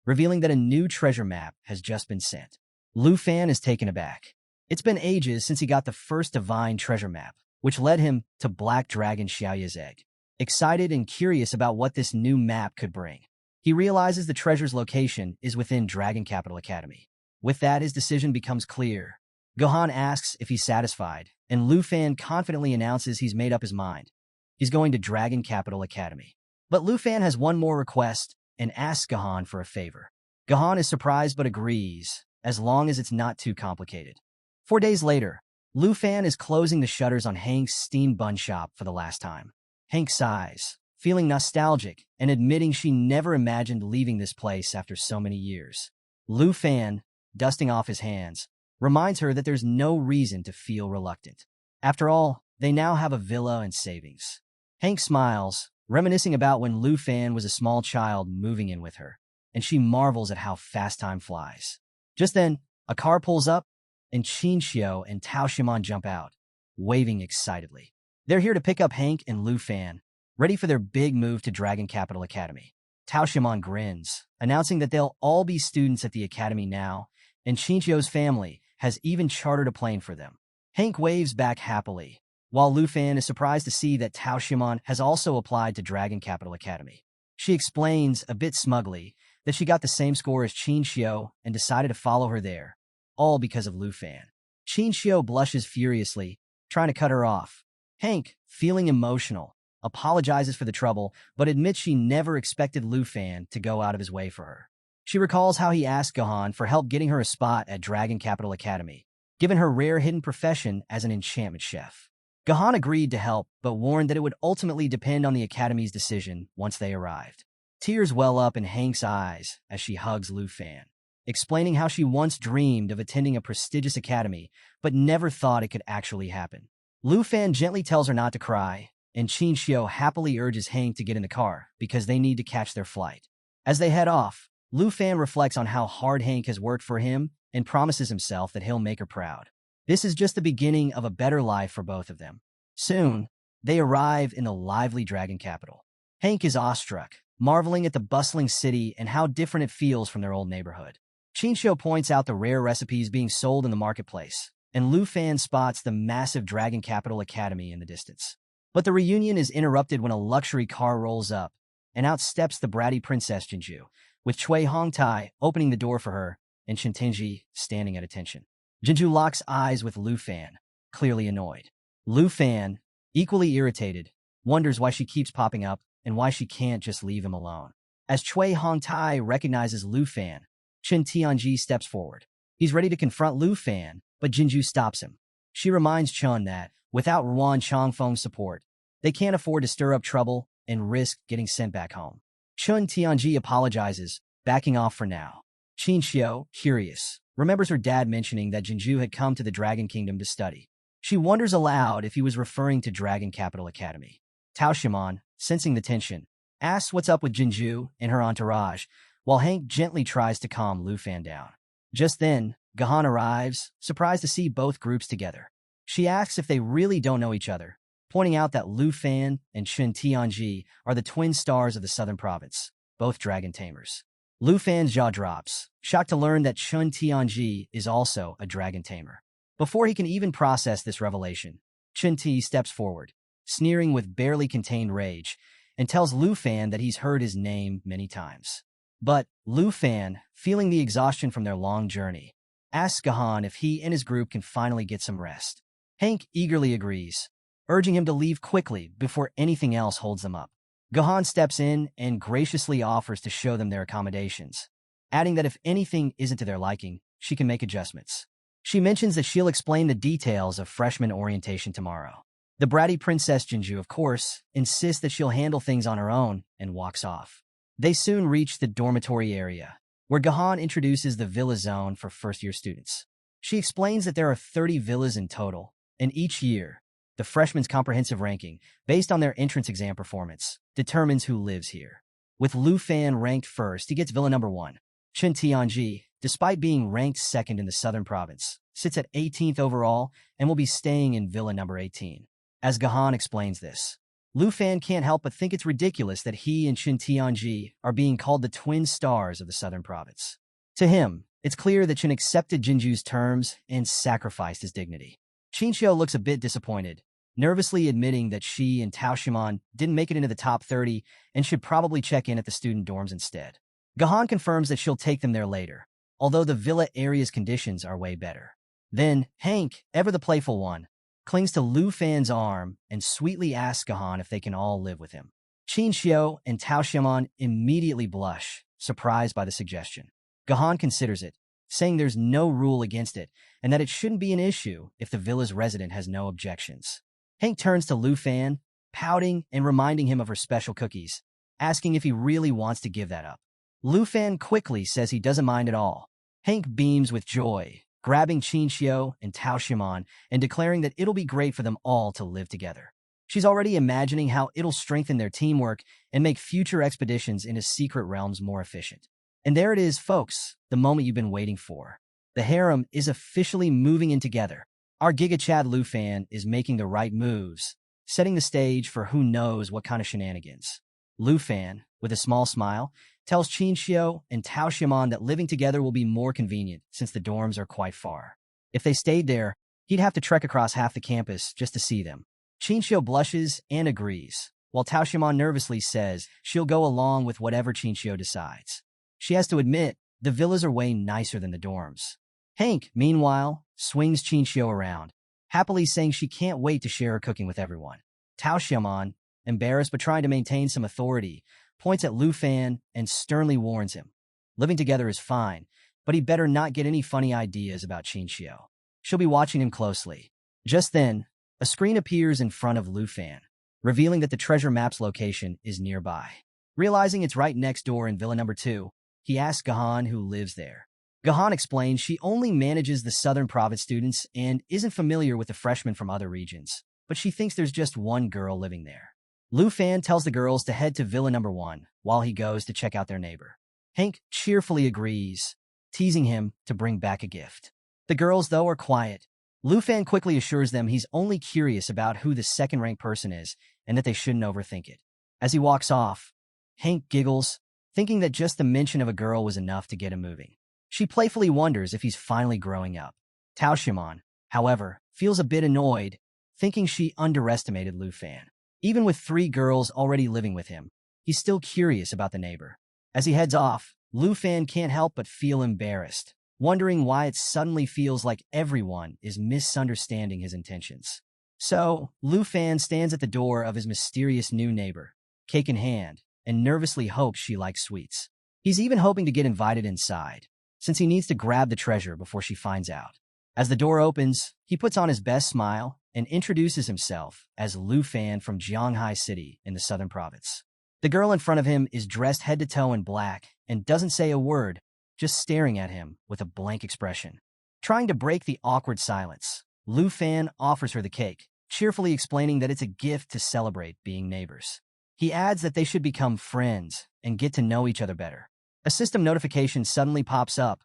Speaker 1: revealing that a new treasure map has just been sent. Lu Fan is taken aback. It's been ages since he got the first divine treasure map, which led him to Black Dragon Xiaoya's egg. Excited and curious about what this new map could bring, he realizes the treasure's location is within Dragon Capital Academy. With that, his decision becomes clear. Gohan asks if he's satisfied, and Lu Fan confidently announces he's made up his mind. He's going to Dragon Capital Academy. But Lu Fan has one more request and asks Gohan for a favor. Gohan is surprised but agrees, as long as it's not too complicated. 4 days later, Lu Fan is closing the shutters on Hank's steamed bun shop for the last time. Hank sighs, feeling nostalgic and admitting she never imagined leaving this place after so many years. Lu Fan, dusting off his hands, reminds her that there's no reason to feel reluctant. After all, they now have a villa and savings. Hank smiles, reminiscing about when Lu Fan was a small child moving in with her, and she marvels at how fast time flies. Just then, a car pulls up, and Qin Xiu and Tao Shimon jump out, waving excitedly. They're here to pick up Hank and Lu Fan, ready for their big move to Dragon Capital Academy. Tao Shimon grins, announcing that they'll all be students at the academy now, and Qin Xiu's family has even chartered a plane for them. Hank waves back happily, while Lu Fan is surprised to see that Tao Shimon has also applied to Dragon Capital Academy. She explains, a bit smugly, that she got the same score as Qin Xiu and decided to follow her there, all because of Lu Fan. Qin Xiu blushes furiously, trying to cut her off. Hank, feeling emotional, apologizes for the trouble, but admits she never expected Lu Fan to go out of his way for her. She recalls how he asked Gahan for help getting her a spot at Dragon Capital Academy, given her rare hidden profession as an enchantment chef. Gahan agreed to help, but warned that it would ultimately depend on the Academy's decision once they arrived. Tears well up in Hank's eyes as she hugs Lu Fan, explaining how she once dreamed of attending a prestigious academy, but never thought it could actually happen. Lu Fan gently tells her not to cry, and Qin Xiu happily urges Hank to get in the car because they need to catch their flight. As they head off, Lu Fan reflects on how hard Hank has worked for him and promises himself that he'll make her proud. This is just the beginning of a better life for both of them. Soon, they arrive in the lively dragon capital. Hank is awestruck, marveling at the bustling city and how different it feels from their old neighborhood. Qin Xiu points out the rare recipes being sold in the marketplace, and Lu Fan spots the massive Dragon Capital Academy in the distance. But the reunion is interrupted when a luxury car rolls up, and out steps the bratty Princess Jinju, with Cui Hongtai opening the door for her and Chen Tenji standing at attention. Jinju locks eyes with Lu Fan, clearly annoyed. Lu Fan, equally irritated, wonders why she keeps popping up and why she can't just leave him alone. As Cui Hongtai recognizes Lu Fan, Chen Tianji steps forward. He's ready to confront Lu Fan, but Jinju stops him. She reminds Chun that, without Ruan Changfeng's support, they can't afford to stir up trouble and risk getting sent back home. Chun Tianji apologizes, backing off for now. Qin Xiu, curious, remembers her dad mentioning that Jinju had come to the Dragon Kingdom to study. She wonders aloud if he was referring to Dragon Capital Academy. Tao Shimon, sensing the tension, asks what's up with Jinju and her entourage, while Hank gently tries to calm Lu Fan down. Just then, Gahan arrives, surprised to see both groups together. She asks if they really don't know each other, pointing out that Lu Fan and Chen Tianji are the twin stars of the southern province, both dragon tamers. Lu Fan's jaw drops, shocked to learn that Chen Tianji is also a dragon tamer. Before he can even process this revelation, Chen Ti steps forward, sneering with barely contained rage, and tells Lu Fan that he's heard his name many times. But Lu Fan, feeling the exhaustion from their long journey, asks Gahan if he and his group can finally get some rest. Hank eagerly agrees, urging him to leave quickly before anything else holds them up. Gahan steps in and graciously offers to show them their accommodations, adding that if anything isn't to their liking, she can make adjustments. She mentions that she'll explain the details of freshman orientation tomorrow. The bratty Princess Jinju, of course, insists that she'll handle things on her own and walks off. They soon reach the dormitory area, where Gahan introduces the villa zone for first-year students. She explains that there are 30 villas in total, and each year, the freshmen's comprehensive ranking, based on their entrance exam performance, determines who lives here. With Lu Fan ranked first, he gets villa number 1. Chen Tianji, despite being ranked second in the southern province, sits at 18th overall and will be staying in villa number 18. As Gahan explains this, Lu Fan can't help but think it's ridiculous that he and Chen Tianji are being called the twin stars of the southern province. To him, it's clear that Chen accepted Jinju's terms and sacrificed his dignity. Qin Xiu looks a bit disappointed, nervously admitting that she and Tao Shimon didn't make it into the top 30 and should probably check in at the student dorms instead. Gahan confirms that she'll take them there later, although the villa area's conditions are way better. Then, Hank, ever the playful one, clings to Lu Fan's arm and sweetly asks Gahan if they can all live with him. Qin Xiu and Tao Shimon immediately blush, surprised by the suggestion. Gahan considers it, saying there's no rule against it and that it shouldn't be an issue if the villa's resident has no objections. Hank turns to Lu Fan, pouting and reminding him of her special cookies, asking if he really wants to give that up. Lu Fan quickly says he doesn't mind at all. Hank beams with joy, grabbing Qinxiu and Tao Xiaoman and declaring that it'll be great for them all to live together. She's already imagining how it'll strengthen their teamwork and make future expeditions into secret realms more efficient. And there it is, folks, the moment you've been waiting for. The harem is officially moving in together. Our Giga Chad Lu Fan is making the right moves, setting the stage for who knows what kind of shenanigans. Lu Fan, with a small smile, tells Qinxiu and Tao Xiaoman that living together will be more convenient since the dorms are quite far. If they stayed there, he'd have to trek across half the campus just to see them. Qinxiu blushes and agrees, while Tao Xiaoman nervously says she'll go along with whatever Qinxiu decides. She has to admit, the villas are way nicer than the dorms. Hank, meanwhile, swings Qinxiu around, happily saying she can't wait to share her cooking with everyone. Tao Xiaoman, embarrassed but trying to maintain some authority, points at Lu Fan and sternly warns him. Living together is fine, but he better not get any funny ideas about Qinxiu. She'll be watching him closely. Just then, a screen appears in front of Lu Fan, revealing that the treasure map's location is nearby. Realizing it's right next door in Villa Number 2, he asks Gahan who lives there. Gahan explains she only manages the Southern Province students and isn't familiar with the freshmen from other regions, but she thinks there's just one girl living there. Lu Fan tells the girls to head to Villa Number 1 while he goes to check out their neighbor. Hank cheerfully agrees, teasing him to bring back a gift. The girls, though, are quiet. Lu Fan quickly assures them he's only curious about who the second-ranked person is and that they shouldn't overthink it. As he walks off, Hank giggles, thinking that just the mention of a girl was enough to get him moving. She playfully wonders if he's finally growing up. Tao Xiaoman, however, feels a bit annoyed, thinking she underestimated Lu Fan. Even with 3 girls already living with him, he's still curious about the neighbor. As he heads off, Lu Fan can't help but feel embarrassed, wondering why it suddenly feels like everyone is misunderstanding his intentions. So, Lu Fan stands at the door of his mysterious new neighbor, cake in hand, and nervously hopes she likes sweets. He's even hoping to get invited inside, since he needs to grab the treasure before she finds out. As the door opens, he puts on his best smile and introduces himself as Lu Fan from Jianghai City in the Southern Province. The girl in front of him is dressed head to toe in black and doesn't say a word, just staring at him with a blank expression. Trying to break the awkward silence, Lu Fan offers her the cake, cheerfully explaining that it's a gift to celebrate being neighbors. He adds that they should become friends and get to know each other better. A system notification suddenly pops up,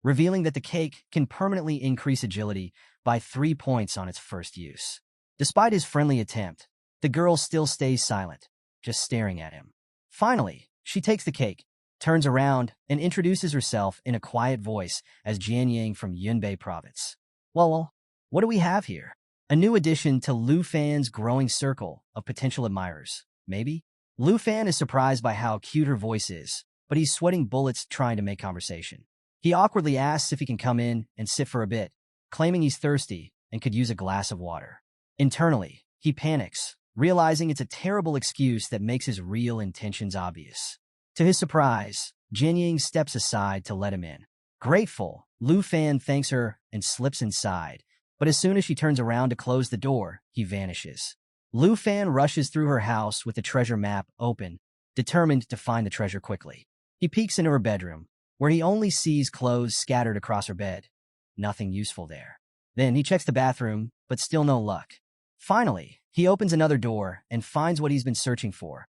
Speaker 1: revealing that the cake can permanently increase agility by 3 points on its first use. Despite his friendly attempt, the girl still stays silent, just staring at him. Finally, she takes the cake, turns around, and introduces herself in a quiet voice as Jian Yang from Yunbei Province. Well, what do we have here? A new addition to Lu Fan's growing circle of potential admirers, maybe? Lu Fan is surprised by how cute her voice is, but he's sweating bullets trying to make conversation. He awkwardly asks if he can come in and sit for a bit, claiming he's thirsty and could use a glass of water. Internally, he panics, realizing it's a terrible excuse that makes his real intentions obvious. To his surprise, Jian Yang steps aside to let him in. Grateful, Lu Fan thanks her and slips inside, but as soon as she turns around to close the door, he vanishes. Lu Fan rushes through her house with the treasure map open, determined to find the treasure quickly. He peeks into her bedroom, where he only sees clothes scattered across her bed. Nothing useful there. Then he checks the bathroom, but still no luck. Finally, he opens another door and finds what he's been searching for.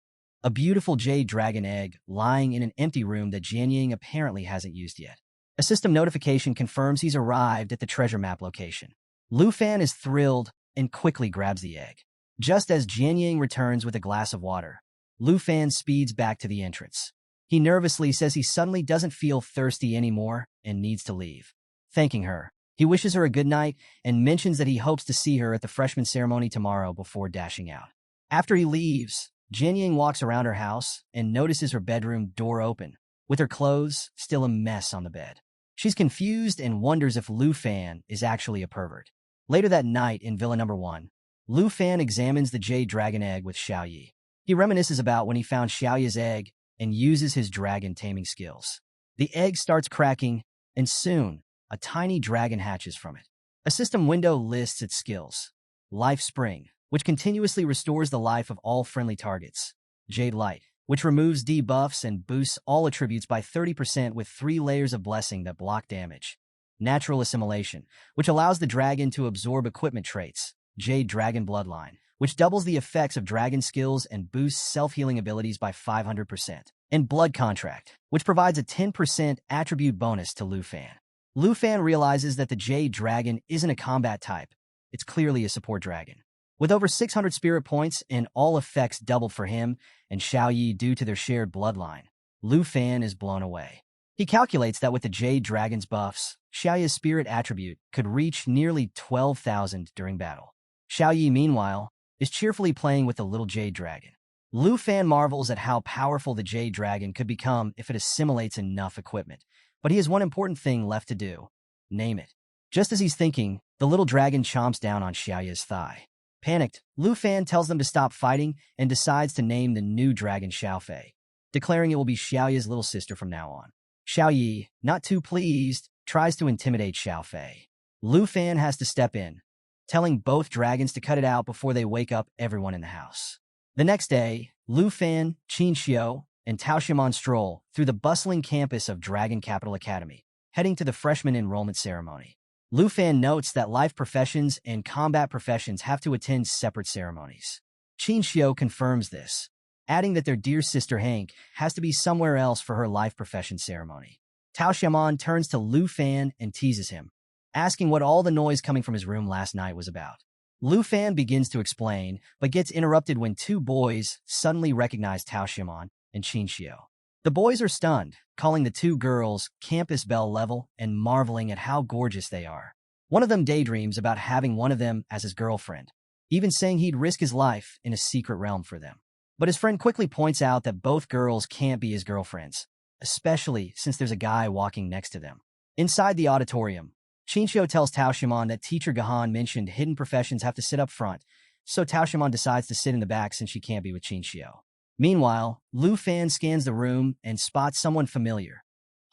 Speaker 1: A beautiful jade dragon egg lying in an empty room that Jian Yang apparently hasn't used yet. A system notification confirms he's arrived at the treasure map location. Lu Fan is thrilled and quickly grabs the egg. Just as Jian Yang returns with a glass of water, Lu Fan speeds back to the entrance. He nervously says he suddenly doesn't feel thirsty anymore and needs to leave. Thanking her, he wishes her a good night and mentions that he hopes to see her at the freshman ceremony tomorrow before dashing out. After he leaves, Jian Yang walks around her house and notices her bedroom door open, with her clothes still a mess on the bed. She's confused and wonders if Lu Fan is actually a pervert. Later that night in Villa Number 1, Lu Fan examines the jade dragon egg with Xiaoyi. He reminisces about when he found Xiaoyi's egg and uses his dragon taming skills. The egg starts cracking, and soon, a tiny dragon hatches from it. A system window lists its skills: Life Spring, which continuously restores the life of all friendly targets. Jade Light, which removes debuffs and boosts all attributes by 30% with 3 layers of blessing that block damage. Natural Assimilation, which allows the dragon to absorb equipment traits. Jade Dragon Bloodline, which doubles the effects of dragon skills and boosts self-healing abilities by 500%. And Blood Contract, which provides a 10% attribute bonus to Lu Fan. Lu Fan realizes that the Jade Dragon isn't a combat type. It's clearly a support dragon. With over 600 spirit points and all effects doubled for him and Xiaoyi due to their shared bloodline, Lu Fan is blown away. He calculates that with the Jade Dragon's buffs, Xiaoyi's spirit attribute could reach nearly 12,000 during battle. Xiaoyi, meanwhile, is cheerfully playing with the little Jade Dragon. Lu Fan marvels at how powerful the Jade Dragon could become if it assimilates enough equipment. But he has one important thing left to do. Name it. Just as he's thinking, the little dragon chomps down on Xiaoyi's thigh. Panicked, Lu Fan tells them to stop fighting and decides to name the new dragon Xiaofei, declaring it will be Xiaoyi's little sister from now on. Xiaoyi, not too pleased, tries to intimidate Xiaofei. Lu Fan has to step in, telling both dragons to cut it out before they wake up everyone in the house. The next day, Lu Fan, Qin Xiao, and Tao Xiaomon stroll through the bustling campus of Dragon Capital Academy, heading to the freshman enrollment ceremony. Lu Fan notes that life professions and combat professions have to attend separate ceremonies. Qin Xiao confirms this, adding that their dear sister Hank has to be somewhere else for her life profession ceremony. Tao Xiaomon turns to Lu Fan and teases him, asking what all the noise coming from his room last night was about. Lu Fan begins to explain, but gets interrupted when 2 boys suddenly recognize Tao Xiaomon and Qin Xiao. The boys are stunned, calling the 2 girls campus belle level and marveling at how gorgeous they are. One of them daydreams about having one of them as his girlfriend, even saying he'd risk his life in a secret realm for them. But his friend quickly points out that both girls can't be his girlfriends, especially since there's a guy walking next to them. Inside the auditorium, Qin Xiao tells Tao Xiaomon that teacher Gahan mentioned hidden professions have to sit up front, so Tao Xiaomon decides to sit in the back since she can't be with Qin Xiao. Meanwhile, Lu Fan scans the room and spots someone familiar.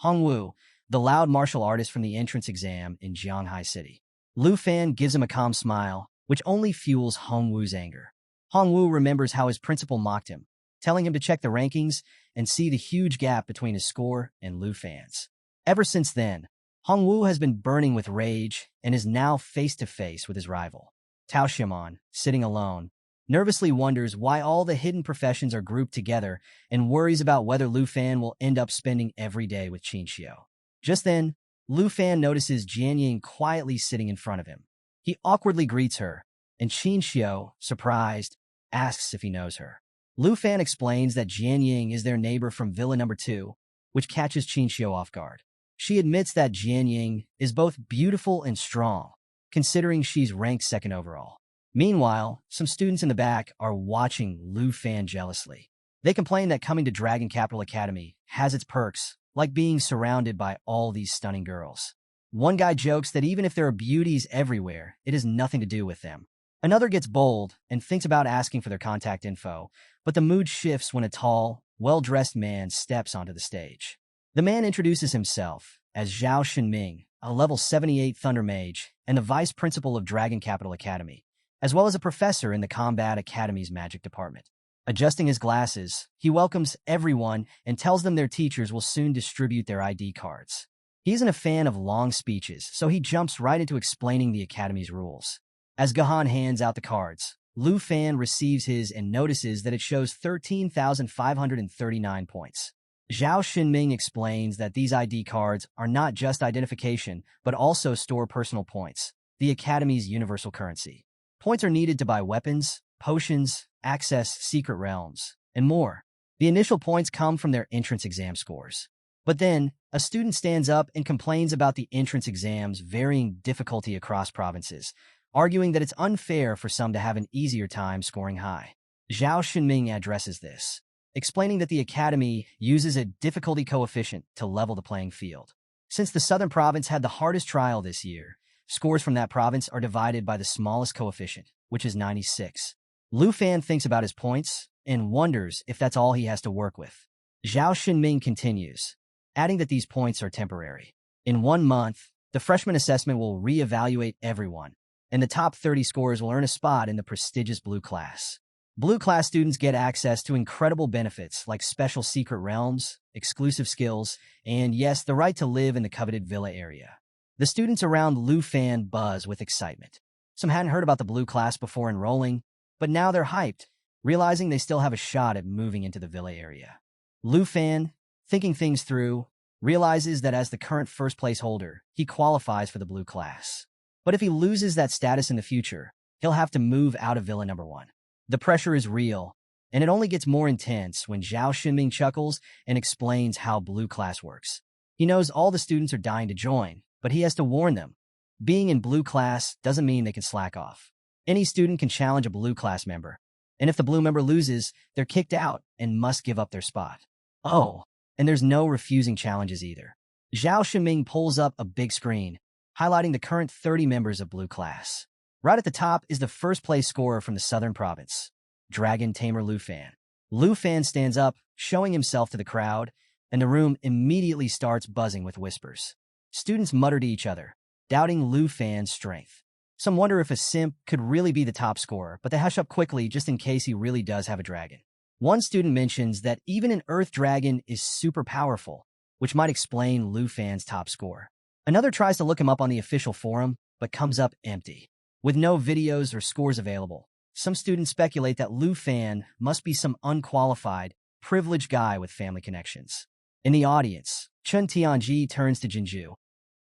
Speaker 1: Hongwu, the loud martial artist from the entrance exam in Jianghai City. Lu Fan gives him a calm smile, which only fuels Hongwu's anger. Hongwu remembers how his principal mocked him, telling him to check the rankings and see the huge gap between his score and Lu Fan's. Ever since then, Hongwu has been burning with rage and is now face-to-face with his rival. Tao Xiaomon, sitting alone, nervously wonders why all the hidden professions are grouped together and worries about whether Lu Fan will end up spending every day with Qin Xiao. Just then, Lu Fan notices Jian Ying quietly sitting in front of him. He awkwardly greets her, and Qin Xiao, surprised, asks if he knows her. Lu Fan explains that Jian Ying is their neighbor from Villa Number 2, which catches Qin Xiao off guard. She admits that Jian Ying is both beautiful and strong, considering she's ranked 2nd overall. Meanwhile, some students in the back are watching Lu Fan jealously. They complain that coming to Dragon Capital Academy has its perks, like being surrounded by all these stunning girls. One guy jokes that even if there are beauties everywhere, it has nothing to do with them. Another gets bold and thinks about asking for their contact info, but the mood shifts when a tall, well-dressed man steps onto the stage. The man introduces himself as Zhao Shenming, a level 78 Thunder Mage and the vice principal of Dragon Capital Academy, as well as a professor in the Combat Academy's magic department. Adjusting his glasses, he welcomes everyone and tells them their teachers will soon distribute their ID cards. He isn't a fan of long speeches, so he jumps right into explaining the Academy's rules. As Gahan hands out the cards, Lu Fan receives his and notices that it shows 13,539 points. Zhao Shenming explains that these ID cards are not just identification, but also store personal points, the Academy's universal currency. Points are needed to buy weapons, potions, access secret realms, and more. The initial points come from their entrance exam scores. But then, a student stands up and complains about the entrance exam's varying difficulty across provinces, arguing that it's unfair for some to have an easier time scoring high. Zhao Shenming addresses this, explaining that the Academy uses a difficulty coefficient to level the playing field. Since the Southern Province had the hardest trial this year, scores from that province are divided by the smallest coefficient, which is 96. Lu Fan thinks about his points and wonders if that's all he has to work with. Zhao Shenming continues, adding that these points are temporary. In 1 month, the freshman assessment will re-evaluate everyone, and the top 30 scorers will earn a spot in the prestigious Blue class. Blue class students get access to incredible benefits like special secret realms, exclusive skills, and yes, the right to live in the coveted villa area. The students around Lu Fan buzz with excitement. Some hadn't heard about the Blue class before enrolling, but now they're hyped, realizing they still have a shot at moving into the villa area. Lu Fan, thinking things through, realizes that as the current first-place holder, he qualifies for the Blue class. But if he loses that status in the future, he'll have to move out of Villa number 1. The pressure is real, and it only gets more intense when Zhao Xinming chuckles and explains how Blue class works. He knows all the students are dying to join, but he has to warn them. Being in Blue class doesn't mean they can slack off. Any student can challenge a Blue class member, and if the Blue member loses, they're kicked out and must give up their spot. Oh, and there's no refusing challenges either. Zhao Xinming pulls up a big screen, highlighting the current 30 members of Blue class. Right at the top is the first-place scorer from the Southern Province, Dragon Tamer Lu Fan. Lu Fan stands up, showing himself to the crowd, and the room immediately starts buzzing with whispers. Students mutter to each other, doubting Lu Fan's strength. Some wonder if a simp could really be the top scorer, but they hush up quickly just in case he really does have a dragon. One student mentions that even an Earth Dragon is super powerful, which might explain Lu Fan's top score. Another tries to look him up on the official forum, but comes up empty. With no videos or scores available, some students speculate that Lu Fan must be some unqualified, privileged guy with family connections. In the audience, Chun Tianji turns to Jinju,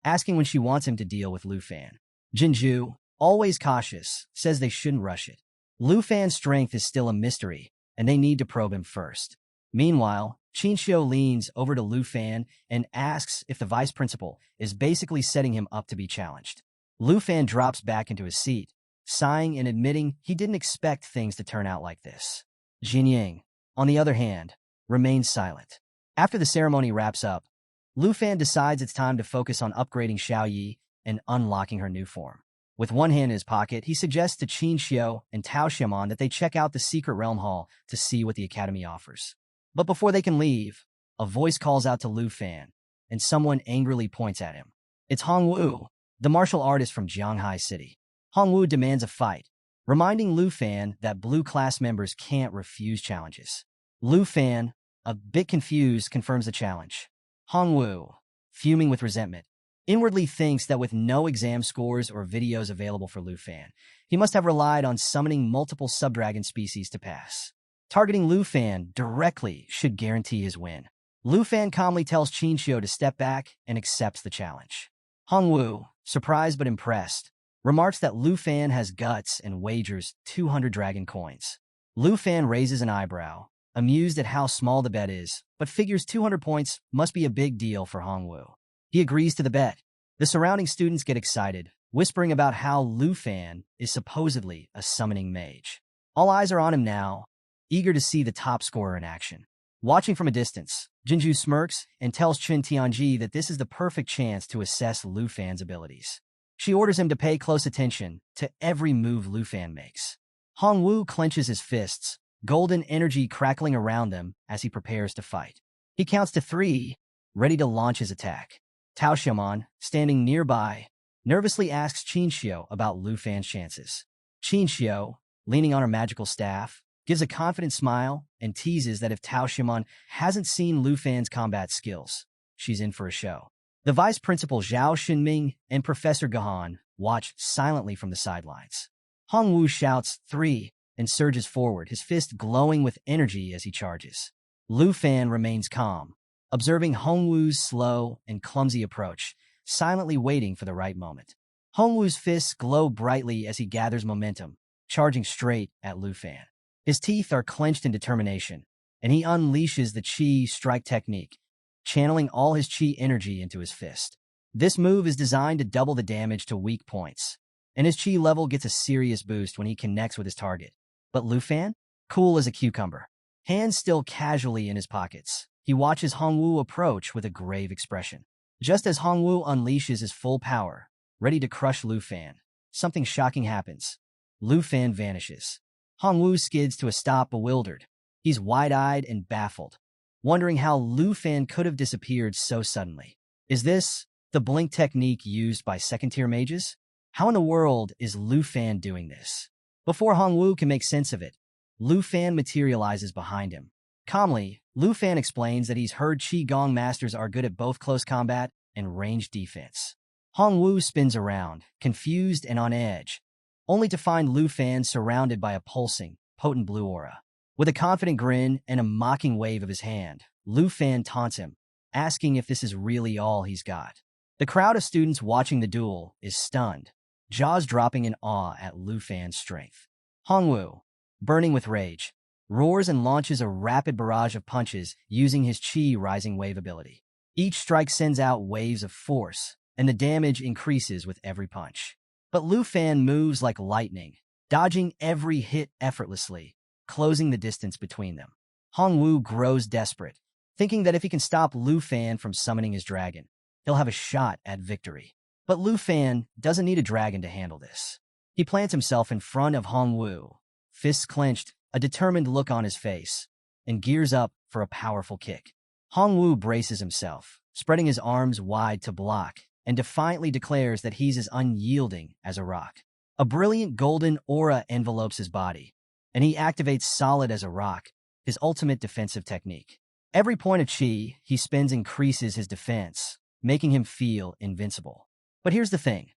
Speaker 1: asking when she wants him to deal with Lu Fan. Jinju, always cautious, says they shouldn't rush it. Lu Fan's strength is still a mystery, and they need to probe him first. Meanwhile, Qinxiu leans over to Lu Fan and asks if the vice principal is basically setting him up to be challenged. Lu Fan drops back into his seat, sighing and admitting he didn't expect things to turn out like this. Jin Ying, on the other hand, remains silent. After the ceremony wraps up, Lu Fan decides it's time to focus on upgrading Xiao Yi and unlocking her new form. With one hand in his pocket, he suggests to Qin Xiu and Tao Xiaomon that they check out the secret realm hall to see what the academy offers. But before they can leave, a voice calls out to Lu Fan, and someone angrily points at him. It's Hongwu, the martial artist from Jianghai City. Hongwu demands a fight, reminding Lu Fan that Blue class members can't refuse challenges. Lu Fan, a bit confused, confirms the challenge. Hongwu, fuming with resentment, inwardly thinks that with no exam scores or videos available for Lu Fan, he must have relied on summoning multiple subdragon species to pass. Targeting Lu Fan directly should guarantee his win. Lu Fan calmly tells Qin Xiu to step back and accepts the challenge. Hongwu, surprised but impressed, remarks that Lu Fan has guts and wagers 200 dragon coins. Lu Fan raises an eyebrow, amused at how small the bet is, but figures 200 points must be a big deal for Hongwu. He agrees to the bet. The surrounding students get excited, whispering about how Lu Fan is supposedly a summoning mage. All eyes are on him now, eager to see the top scorer in action. Watching from a distance, Jinju smirks and tells Chun Tianji that this is the perfect chance to assess Lu Fan's abilities. She orders him to pay close attention to every move Lu Fan makes. Hongwu clenches his fists, golden energy crackling around them as he prepares to fight. He counts to 3, ready to launch his attack. Tao Xiaomon, standing nearby, nervously asks Qin Xiu about Lu Fan's chances. Qin Xiu, leaning on her magical staff, gives a confident smile and teases that if Tao Xiaomon hasn't seen Lu Fan's combat skills, she's in for a show. The vice principal Zhao Xinming and Professor Gahan watch silently from the sidelines. Hongwu shouts 3 and surges forward, his fist glowing with energy as he charges. Lu Fan remains calm, observing Hongwu's slow and clumsy approach, silently waiting for the right moment. Hongwu's fists glow brightly as he gathers momentum, charging straight at Lu Fan. His teeth are clenched in determination, and he unleashes the Qi strike technique, channeling all his Qi energy into his fist. This move is designed to double the damage to weak points, and his Qi level gets a serious boost when he connects with his target. But Lu Fan? Cool as a cucumber. Hands still casually in his pockets, he watches Hongwu approach with a grave expression. Just as Hongwu unleashes his full power, ready to crush Lu Fan, something shocking happens. Lu Fan vanishes. Hongwu skids to a stop, bewildered. He's wide-eyed and baffled, wondering how Lu Fan could have disappeared so suddenly. Is this the blink technique used by second-tier mages? How in the world is Lu Fan doing this? Before Hongwu can make sense of it, Lu Fan materializes behind him. Calmly, Lu Fan explains that he's heard Qigong masters are good at both close combat and ranged defense. Hongwu spins around, confused and on edge, only to find Lu Fan surrounded by a pulsing, potent blue aura. With a confident grin and a mocking wave of his hand, Lu Fan taunts him, asking if this is really all he's got. The crowd of students watching the duel is stunned, jaws dropping in awe at Lu Fan's strength. Hongwu, burning with rage, roars and launches a rapid barrage of punches using his Qi Rising Wave ability. Each strike sends out waves of force, and the damage increases with every punch. But Lu Fan moves like lightning, dodging every hit effortlessly, closing the distance between them. Hongwu grows desperate, thinking that if he can stop Lu Fan from summoning his dragon, he'll have a shot at victory. But Lu Fan doesn't need a dragon to handle this. He plants himself in front of Hongwu, fists clenched, a determined look on his face, and gears up for a powerful kick. Hongwu braces himself, spreading his arms wide to block, and defiantly declares that he's as unyielding as a rock. A brilliant golden aura envelopes his body, and he activates solid as a rock, his ultimate defensive technique. Every point of Qi he spends increases his defense, making him feel invincible. But here's the thing.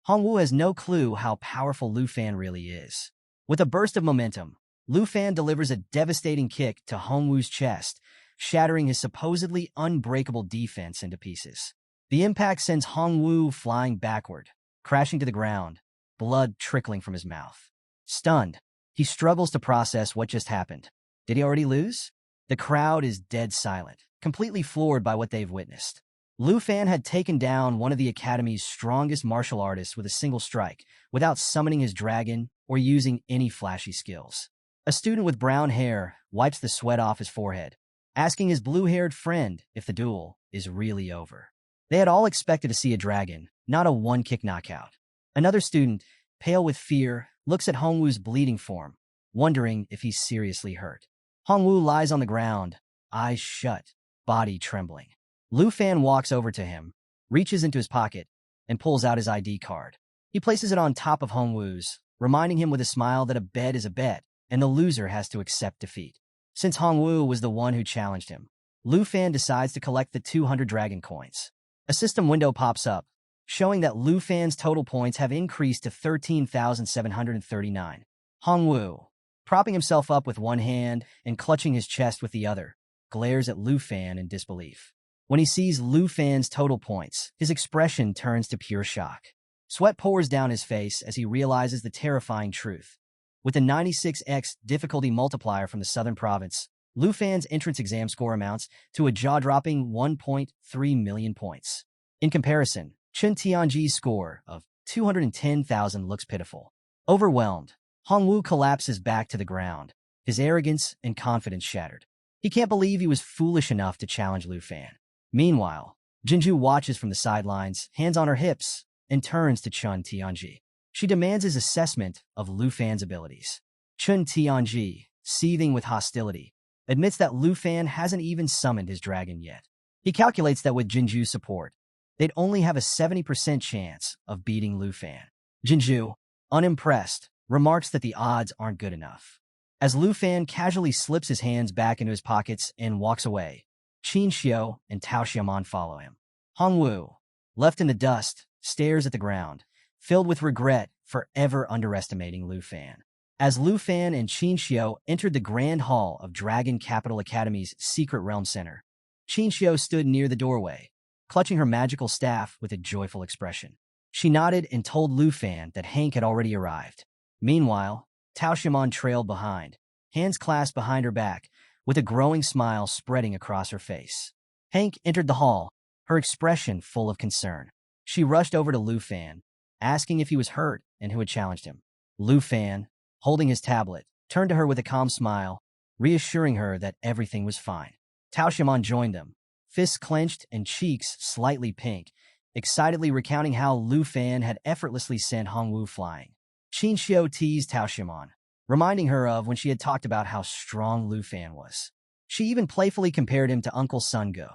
Speaker 1: Hongwu has no clue how powerful Lu Fan really is. With a burst of momentum, Lu Fan delivers a devastating kick to Hongwu's chest, shattering his supposedly unbreakable defense into pieces. The impact sends Hongwu flying backward, crashing to the ground, blood trickling from his mouth. Stunned, he struggles to process what just happened. Did he already lose? The crowd is dead silent, completely floored by what they've witnessed. Lu Fan had taken down one of the Academy's strongest martial artists with a single strike, without summoning his dragon or using any flashy skills. A student with brown hair wipes the sweat off his forehead, asking his blue-haired friend if the duel is really over. They had all expected to see a dragon, not a one-kick knockout. Another student, pale with fear, looks at Hongwu's bleeding form, wondering if he's seriously hurt. Hongwu lies on the ground, eyes shut, body trembling. Lu Fan walks over to him, reaches into his pocket, and pulls out his ID card. He places it on top of Hongwu's, reminding him with a smile that a bet is a bet, and the loser has to accept defeat. Since Hongwu was the one who challenged him, Lu Fan decides to collect the 200 dragon coins. A system window pops up, showing that Lu Fan's total points have increased to 13,739. Hongwu, propping himself up with one hand and clutching his chest with the other, glares at Lu Fan in disbelief. When he sees Lu Fan's total points, his expression turns to pure shock. Sweat pours down his face as he realizes the terrifying truth. With the 96x difficulty multiplier from the Southern Province, Lu Fan's entrance exam score amounts to a jaw-dropping 1.3 million points. In comparison, Chen Tianji's score of 210,000 looks pitiful. Overwhelmed, Hongwu collapses back to the ground, his arrogance and confidence shattered. He can't believe he was foolish enough to challenge Lu Fan. Meanwhile, Jinju watches from the sidelines, hands on her hips, and turns to Chen Tianji. She demands his assessment of Lu Fan's abilities. Chen Tianji, seething with hostility, admits that Lu Fan hasn't even summoned his dragon yet. He calculates that with Jinju's support, they'd only have a 70% chance of beating Lu Fan. Jinju, unimpressed, remarks that the odds aren't good enough. As Lu Fan casually slips his hands back into his pockets and walks away, Qin Xiu and Tao Xiaomon follow him. Hongwu, left in the dust, stares at the ground, filled with regret for ever underestimating Lu Fan. As Lu Fan and Qin Xiu entered the Grand Hall of Dragon Capital Academy's Secret Realm Center, Qin Xiu stood near the doorway, clutching her magical staff with a joyful expression. She nodded and told Lu Fan that Hank had already arrived. Meanwhile, Tao Xiaomon trailed behind, hands clasped behind her back, with a growing smile spreading across her face. Hank entered the hall, her expression full of concern. She rushed over to Lu Fan, asking if he was hurt and who had challenged him. Lu Fan, holding his tablet, turned to her with a calm smile, reassuring her that everything was fine. Tao Xiaomon joined them, fists clenched and cheeks slightly pink, excitedly recounting how Lu Fan had effortlessly sent Hongwu flying. Qin Xiu teased Tao Xiaomon, reminding her of when she had talked about how strong Lu Fan was. She even playfully compared him to Uncle Sun Ge,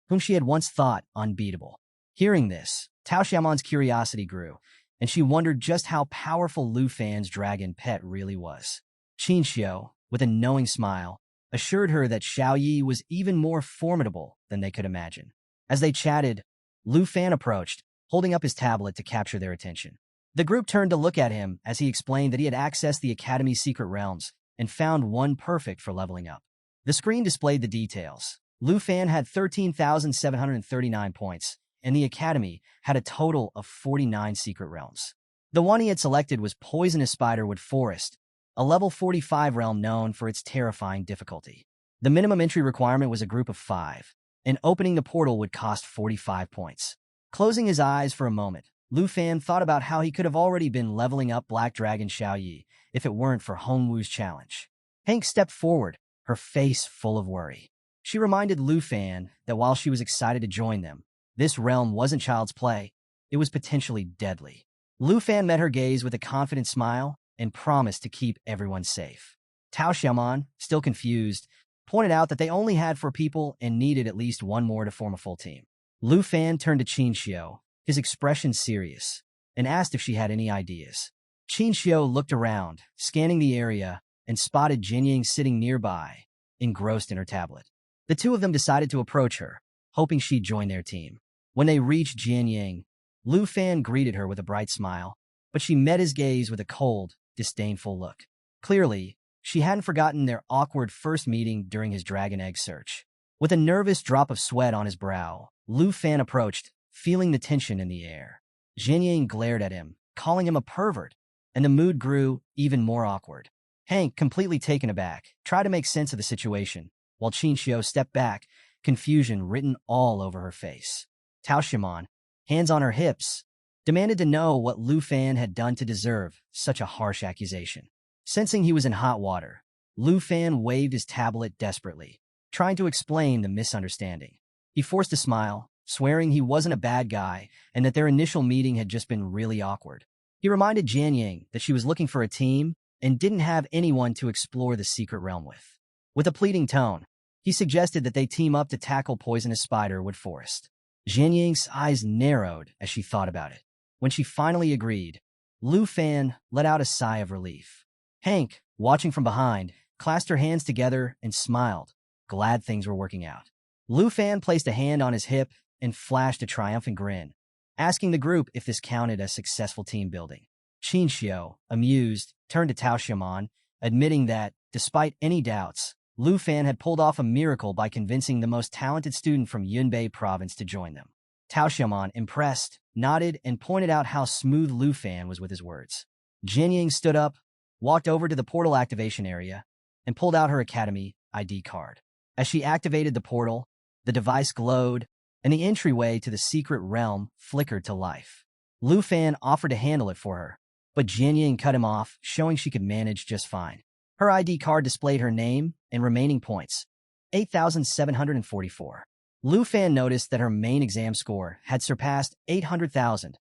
Speaker 1: whom she had once thought unbeatable. Hearing this, Tao Xiaomon's curiosity grew, and she wondered just how powerful Lu Fan's dragon pet really was. Qin Xiu, with a knowing smile, assured her that Xiao Yi was even more formidable than they could imagine. As they chatted, Lu Fan approached, holding up his tablet to capture their attention. The group turned to look at him as he explained that he had accessed the Academy's secret realms and found one perfect for leveling up. The screen displayed the details. Lu Fan had 13,739 points, and the Academy had a total of 49 secret realms. The one he had selected was Poisonous Spiderwood Forest, a level 45 realm known for its terrifying difficulty. The minimum entry requirement was a group of 5, and opening the portal would cost 45 points. Closing his eyes for a moment, Lu Fan thought about how he could have already been leveling up Black Dragon Xiao Yi if it weren't for Hongwu's challenge. Hank stepped forward, her face full of worry. She reminded Lu Fan that while she was excited to join them, this realm wasn't child's play, it was potentially deadly. Lu Fan met her gaze with a confident smile and promised to keep everyone safe. Tao Xiaoman, still confused, pointed out that they only had 4 people and needed at least one more to form a full team. Lu Fan turned to Qin Xiu, his expression serious, and asked if she had any ideas. Qin Xiu looked around, scanning the area, and spotted Jianying sitting nearby, engrossed in her tablet. The two of them decided to approach her, hoping she'd join their team. When they reached Jianying, Lu Fan greeted her with a bright smile, but she met his gaze with a cold, disdainful look. Clearly, she hadn't forgotten their awkward first meeting during his dragon egg search. With a nervous drop of sweat on his brow, Lu Fan approached, feeling the tension in the air. Jianying glared at him, calling him a pervert, and the mood grew even more awkward. Hank, completely taken aback, tried to make sense of the situation, while Qin Xiu stepped back, confusion written all over her face. Tao Xiaoman, hands on her hips, demanded to know what Lu Fan had done to deserve such a harsh accusation. Sensing he was in hot water, Lu Fan waved his tablet desperately, trying to explain the misunderstanding. He forced a smile, swearing he wasn't a bad guy and that their initial meeting had just been really awkward. He reminded Jianying that she was looking for a team and didn't have anyone to explore the secret realm with. With a pleading tone, he suggested that they team up to tackle Poisonous Spiderwood Forest. Jianying's eyes narrowed as she thought about it. When she finally agreed, Lu Fan let out a sigh of relief. Hank, watching from behind, clasped her hands together and smiled, glad things were working out. Lu Fan placed a hand on his hip and flashed a triumphant grin, asking the group if this counted as successful team building. Qin Xiu, amused, turned to Tao Xiaoman, admitting that, despite any doubts, Lu Fan had pulled off a miracle by convincing the most talented student from Yunbei province to join them. Tao Xiaoman, impressed, nodded and pointed out how smooth Lu Fan was with his words. Jianying stood up, walked over to the portal activation area, and pulled out her Academy ID card. As she activated the portal, the device glowed, and the entryway to the secret realm flickered to life. Lu Fan offered to handle it for her, but Jianying cut him off, showing she could manage just fine. Her ID card displayed her name and remaining points, 8,744. Lu Fan noticed that her main exam score had surpassed 800,000,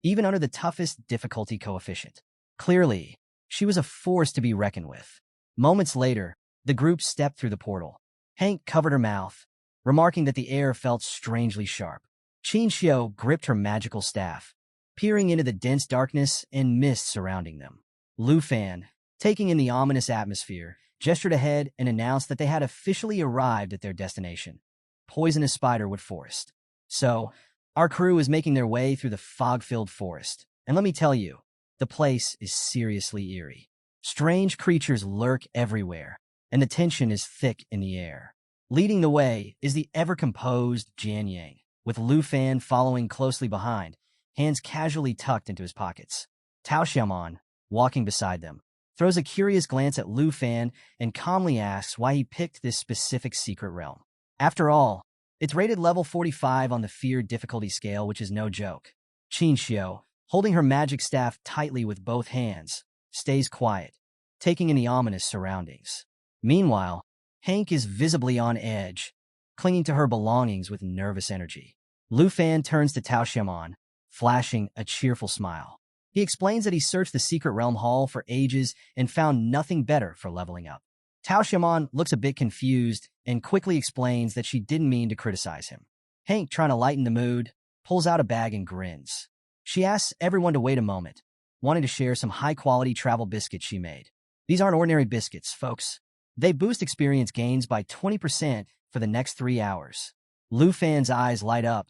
Speaker 1: even under the toughest difficulty coefficient. Clearly, she was a force to be reckoned with. Moments later, the group stepped through the portal. Hank covered her mouth, remarking that the air felt strangely sharp. Qin Xiu gripped her magical staff, peering into the dense darkness and mist surrounding them. Lu Fan, taking in the ominous atmosphere, gestured ahead and announced that they had officially arrived at their destination, Poisonous Spiderwood Forest. So, our crew is making their way through the fog-filled forest, and let me tell you, the place is seriously eerie. Strange creatures lurk everywhere, and the tension is thick in the air. Leading the way is the ever-composed Jianying, with Lu Fan following closely behind, hands casually tucked into his pockets. Tao Xiaoman, walking beside them, throws a curious glance at Lu Fan and calmly asks why he picked this specific secret realm. After all, it's rated level 45 on the fear difficulty scale, which is no joke. Qin Xiu, holding her magic staff tightly with both hands, stays quiet, taking in the ominous surroundings. Meanwhile, Hank is visibly on edge, clinging to her belongings with nervous energy. Lu Fan turns to Tao Xiaoman, flashing a cheerful smile. He explains that he searched the secret realm hall for ages and found nothing better for leveling up. Tao Xiaoman looks a bit confused and quickly explains that she didn't mean to criticize him. Hank, trying to lighten the mood, pulls out a bag and grins, She asks everyone to wait a moment, wanting to share some high-quality travel biscuits she made. These aren't ordinary biscuits, folks. They boost experience gains by 20% for the next 3 hours. Lu Fan's eyes light up,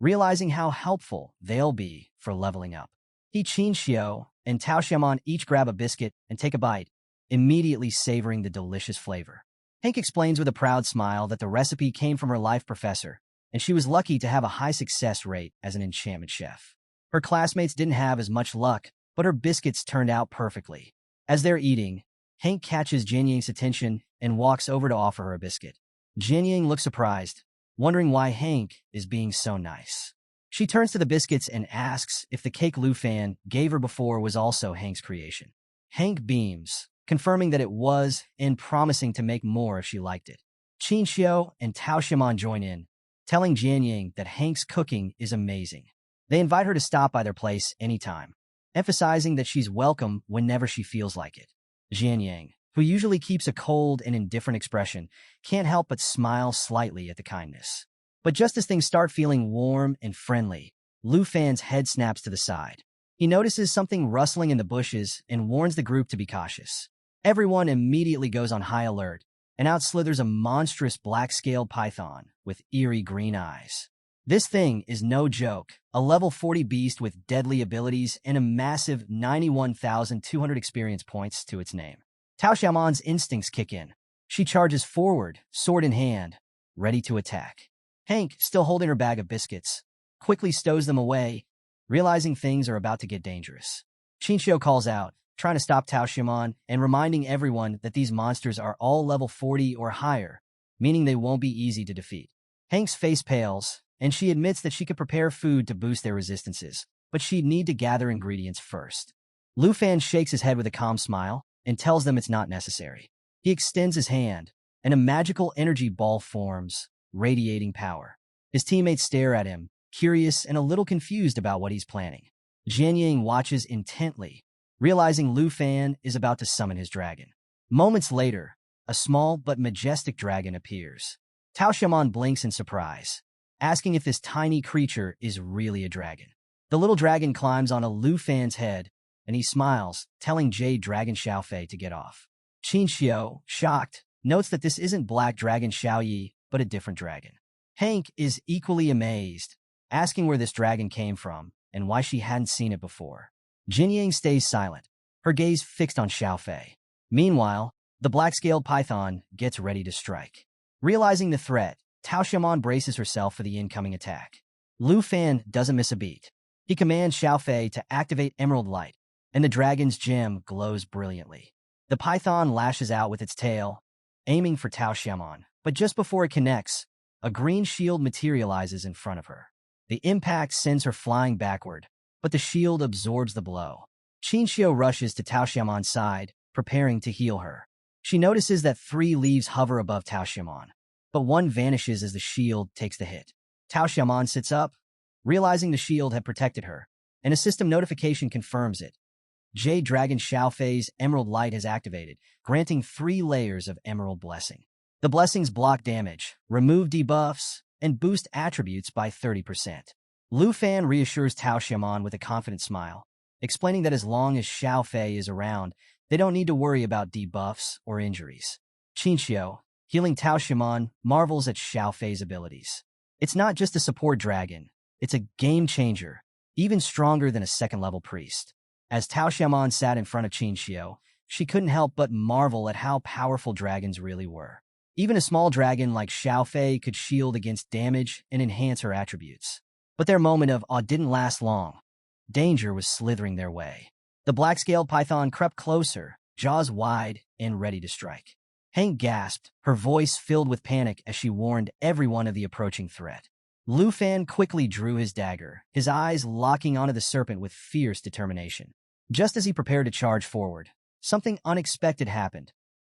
Speaker 1: realizing how helpful they'll be for leveling up. He Qin Xiao and Tao Xiaomon each grab a biscuit and take a bite, immediately savoring the delicious flavor. Hank explains with a proud smile that the recipe came from her life professor, and she was lucky to have a high success rate as an enchantment chef. Her classmates didn't have as much luck, but her biscuits turned out perfectly. As they're eating, Hank catches Jianying's attention and walks over to offer her a biscuit. Jianying looks surprised, wondering why Hank is being so nice. She turns to the biscuits and asks if the cake Lu Fan gave her before was also Hank's creation. Hank beams, confirming that it was and promising to make more if she liked it. Qin Xiao and Tao Xiaomon join in, telling Jianying that Hank's cooking is amazing. They invite her to stop by their place anytime, emphasizing that she's welcome whenever she feels like it. Jianying, who usually keeps a cold and indifferent expression, can't help but smile slightly at the kindness. But just as things start feeling warm and friendly, Lu Fan's head snaps to the side. He notices something rustling in the bushes and warns the group to be cautious. Everyone immediately goes on high alert, and out slithers a monstrous black-scaled python with eerie green eyes. This thing is no joke, a level 40 beast with deadly abilities and a massive 91,200 experience points to its name. Tao Xiaomon's instincts kick in. She charges forward, sword in hand, ready to attack. Hank, still holding her bag of biscuits, quickly stows them away, realizing things are about to get dangerous. Qinxiu calls out, trying to stop Tao Xiaomon and reminding everyone that these monsters are all level 40 or higher, meaning they won't be easy to defeat. Hank's face pales, and she admits that she could prepare food to boost their resistances, but she'd need to gather ingredients first. Lu Fan shakes his head with a calm smile and tells them it's not necessary. He extends his hand, and a magical energy ball forms, radiating power. His teammates stare at him, curious and a little confused about what he's planning. Jianying watches intently, realizing Lu Fan is about to summon his dragon. Moments later, a small but majestic dragon appears. Tao Xiaomon blinks in surprise, asking if this tiny creature is really a dragon. The little dragon climbs on a Lu Fan's head, and he smiles, telling Jade Dragon Xiaofei to get off. Qin Xiao, shocked, notes that this isn't Black Dragon Xiaoyi, but a different dragon. Hank is equally amazed, asking where this dragon came from and why she hadn't seen it before. Jianying stays silent, her gaze fixed on Xiaofei. Meanwhile, the black-scaled python gets ready to strike. Realizing the threat, Tao Xiaomon braces herself for the incoming attack. Lu Fan doesn't miss a beat. He commands Xiaofei to activate Emerald Light, and the dragon's gem glows brilliantly. The python lashes out with its tail, aiming for Tao Xiaomon, but just before it connects, a green shield materializes in front of her. The impact sends her flying backward, but the shield absorbs the blow. Qin Xiao rushes to Tao Xiaomon's side, preparing to heal her. She notices that 3 leaves hover above Tao Xiaomon, but one vanishes as the shield takes the hit. Tao Xiaomon sits up, realizing the shield had protected her, and a system notification confirms it. Jade Dragon Xiaofei's Emerald Light has activated, granting 3 layers of Emerald Blessing. The blessings block damage, remove debuffs, and boost attributes by 30%. Lu Fan reassures Tao Xiaomon with a confident smile, explaining that as long as Xiaofei is around, they don't need to worry about debuffs or injuries. Qin Xiao, healing Tao Xiaomon, marvels at Xiaofei's abilities. It's not just a support dragon, it's a game changer, even stronger than a second-level priest. As Tao Xiaomon sat in front of Qin Xiao, she couldn't help but marvel at how powerful dragons really were. Even a small dragon like Xiaofei could shield against damage and enhance her attributes. But their moment of awe didn't last long. Danger was slithering their way. The black-scaled python crept closer, jaws wide and ready to strike. Hank gasped, her voice filled with panic as she warned everyone of the approaching threat. Lu Fan quickly drew his dagger, his eyes locking onto the serpent with fierce determination. Just as he prepared to charge forward, something unexpected happened.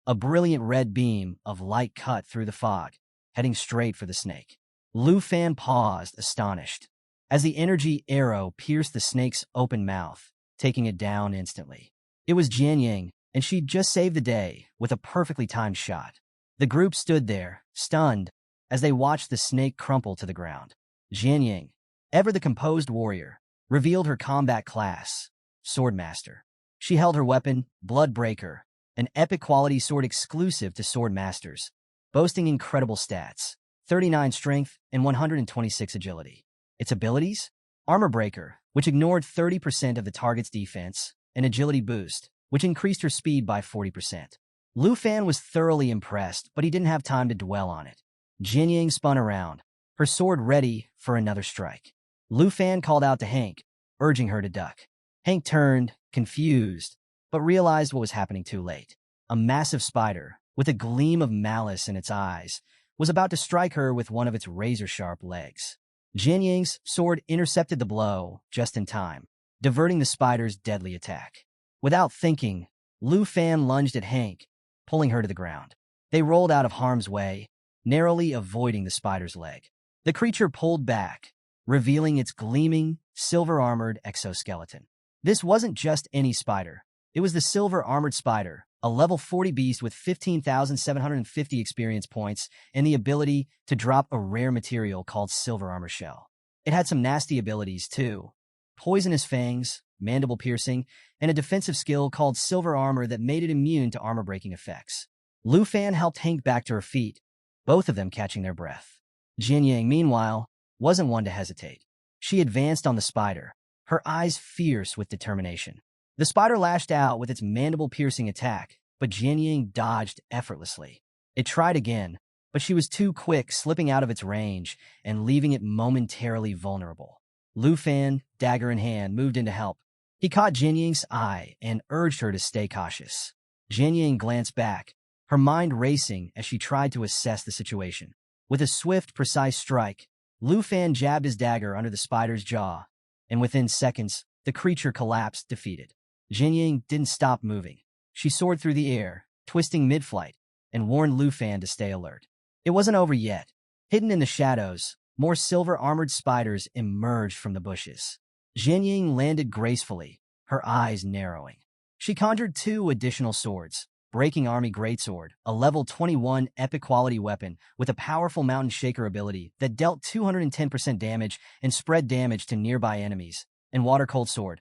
Speaker 1: A brilliant red beam of light cut through the fog, heading straight for the snake. Lu Fan paused, astonished, as the energy arrow pierced the snake's open mouth, taking it down instantly. It was Jianying, and she'd just saved the day with a perfectly timed shot. The group stood there, stunned, as they watched the snake crumple to the ground. Jianying, ever the composed warrior, revealed her combat class, Swordmaster. She held her weapon, Bloodbreaker, an epic-quality sword exclusive to Swordmasters, boasting incredible stats, 39 strength and 126 agility. Its abilities? Armor Breaker, which ignored 30% of the target's defense, and Agility Boost, which increased her speed by 40%. Lu Fan was thoroughly impressed, but he didn't have time to dwell on it. Jin Yang spun around, her sword ready for another strike. Lu Fan called out to Hank, urging her to duck. Hank turned, confused, but realized what was happening too late. A massive spider, with a gleam of malice in its eyes, was about to strike her with one of its razor-sharp legs. Jin Yang's sword intercepted the blow just in time, diverting the spider's deadly attack. Without thinking, Lu Fan lunged at Hank, pulling her to the ground. They rolled out of harm's way, narrowly avoiding the spider's leg. The creature pulled back, revealing its gleaming, silver-armored exoskeleton. This wasn't just any spider. It was the silver-armored spider, a level 40 beast with 15,750 experience points and the ability to drop a rare material called Silver Armor Shell. It had some nasty abilities, too. Poisonous fangs, mandible piercing, and a defensive skill called Silver Armor that made it immune to armor-breaking effects. Lu Fan helped Hank back to her feet, both of them catching their breath. Jin Yang, meanwhile, wasn't one to hesitate. She advanced on the spider, her eyes fierce with determination. The spider lashed out with its mandible-piercing attack, but Jin Yang dodged effortlessly. It tried again, but she was too quick, slipping out of its range and leaving it momentarily vulnerable. Lu Fan, dagger in hand, moved in to help. He caught Jin Yang's eye and urged her to stay cautious. Jin Yang glanced back, her mind racing as she tried to assess the situation. With a swift, precise strike, Lu Fan jabbed his dagger under the spider's jaw, and within seconds, the creature collapsed, defeated. Jin Yang didn't stop moving. She soared through the air, twisting mid-flight, and warned Lu Fan to stay alert. It wasn't over yet. Hidden in the shadows, more silver-armored spiders emerged from the bushes. Jin Yang landed gracefully, her eyes narrowing. She conjured 2 additional swords, Breaking Army Greatsword, a level 21 epic-quality weapon with a powerful Mountain Shaker ability that dealt 210% damage and spread damage to nearby enemies, and Water Cold Sword,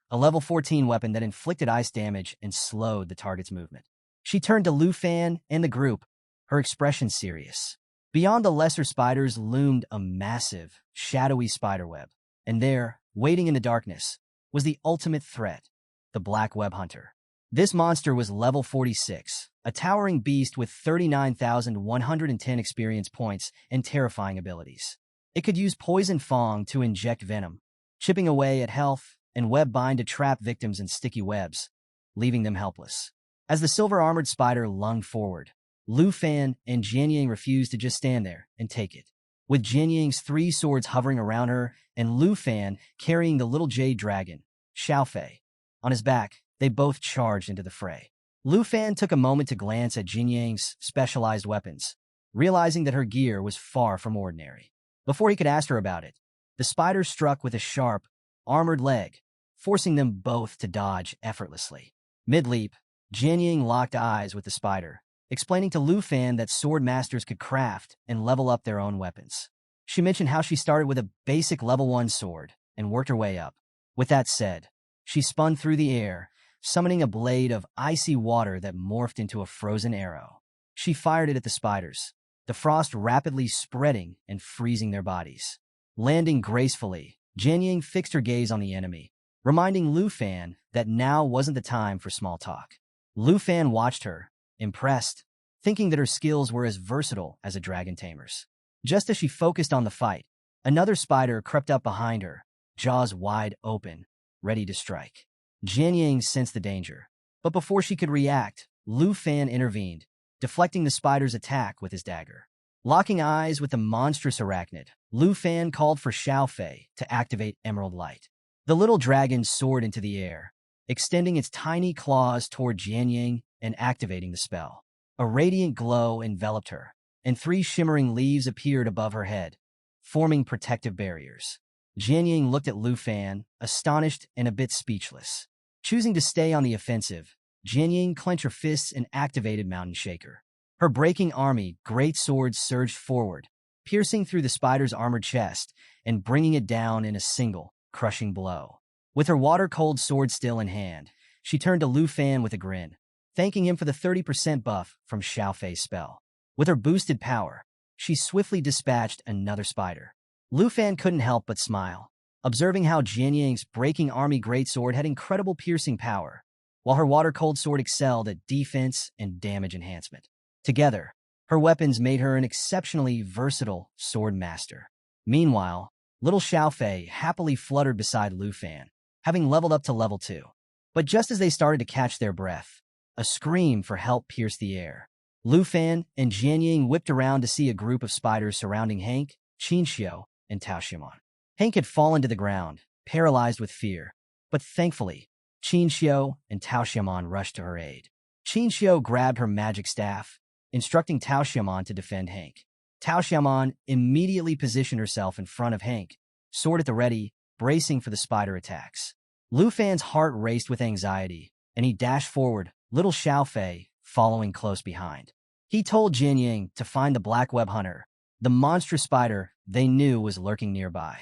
Speaker 1: a level 14 weapon that inflicted ice damage and slowed the target's movement. She turned to Lu Fan and the group, her expression serious. Beyond the lesser spiders loomed a massive, shadowy spiderweb, and there, waiting in the darkness, was the ultimate threat, the Black Web Hunter. This monster was level 46, a towering beast with 39,110 experience points and terrifying abilities. It could use Poison Fang to inject venom, chipping away at health, and web bind to trap victims in sticky webs, leaving them helpless. As the silver-armored spider lunged forward, Lu Fan and Jin Yang refused to just stand there and take it. With Jin Yang's 3 swords hovering around her and Lu Fan carrying the little jade dragon, Xiaofei, on his back, they both charged into the fray. Lu Fan took a moment to glance at Jin Yang's specialized weapons, realizing that her gear was far from ordinary. Before he could ask her about it, the spider struck with a sharp, armored leg, forcing them both to dodge effortlessly. Mid-leap, Jin Yang locked eyes with the spider, explaining to Lu Fan that sword masters could craft and level up their own weapons. She mentioned how she started with a basic level 1 sword and worked her way up. With that said, she spun through the air, summoning a blade of icy water that morphed into a frozen arrow. She fired it at the spiders, the frost rapidly spreading and freezing their bodies. Landing gracefully, Jin Yang fixed her gaze on the enemy, reminding Lu Fan that now wasn't the time for small talk. Lu Fan watched her, impressed, thinking that her skills were as versatile as a dragon tamer's. Just as she focused on the fight, another spider crept up behind her, jaws wide open, ready to strike. Jin Yang sensed the danger, but before she could react, Lu Fan intervened, deflecting the spider's attack with his dagger. Locking eyes with the monstrous arachnid, Lu Fan called for Xiaofei to activate Emerald Light. The little dragon soared into the air, extending its tiny claws toward Jin Yang and activating the spell. A radiant glow enveloped her, and 3 shimmering leaves appeared above her head, forming protective barriers. Jin Yang looked at Lu Fan, astonished and a bit speechless. Choosing to stay on the offensive, Jin Yang clenched her fists and activated Mountain Shaker. Her Breaking Army great sword surged forward, piercing through the spider's armored chest and bringing it down in a single, crushing blow. With her water-cold sword still in hand, she turned to Lu Fan with a grin, thanking him for the 30% buff from Xiao Fei's spell. With her boosted power, she swiftly dispatched another spider. Lu Fan couldn't help but smile, observing how Jian Yang's breaking army greatsword had incredible piercing power, while her water-cold sword excelled at defense and damage enhancement. Together, her weapons made her an exceptionally versatile sword master. Meanwhile, little Xiao Fei happily fluttered beside Lu Fan, having leveled up to level 2. But just as they started to catch their breath, a scream for help pierced the air. Lu Fan and Jian Ying whipped around to see a group of spiders surrounding Hank, Qin Xiu, and Tao Xiaomon. Hank had fallen to the ground, paralyzed with fear, but thankfully, Qin Xiu and Tao Xiaomon rushed to her aid. Qin Xiu grabbed her magic staff, instructing Tao Xiaomon to defend Hank. Tao Xiaomon immediately positioned herself in front of Hank, sword at the ready, bracing for the spider attacks. Lu Fan's heart raced with anxiety, and he dashed forward, little Xiao Fei following close behind. He told Jian Ying to find the black web hunter, the monstrous spider they knew was lurking nearby.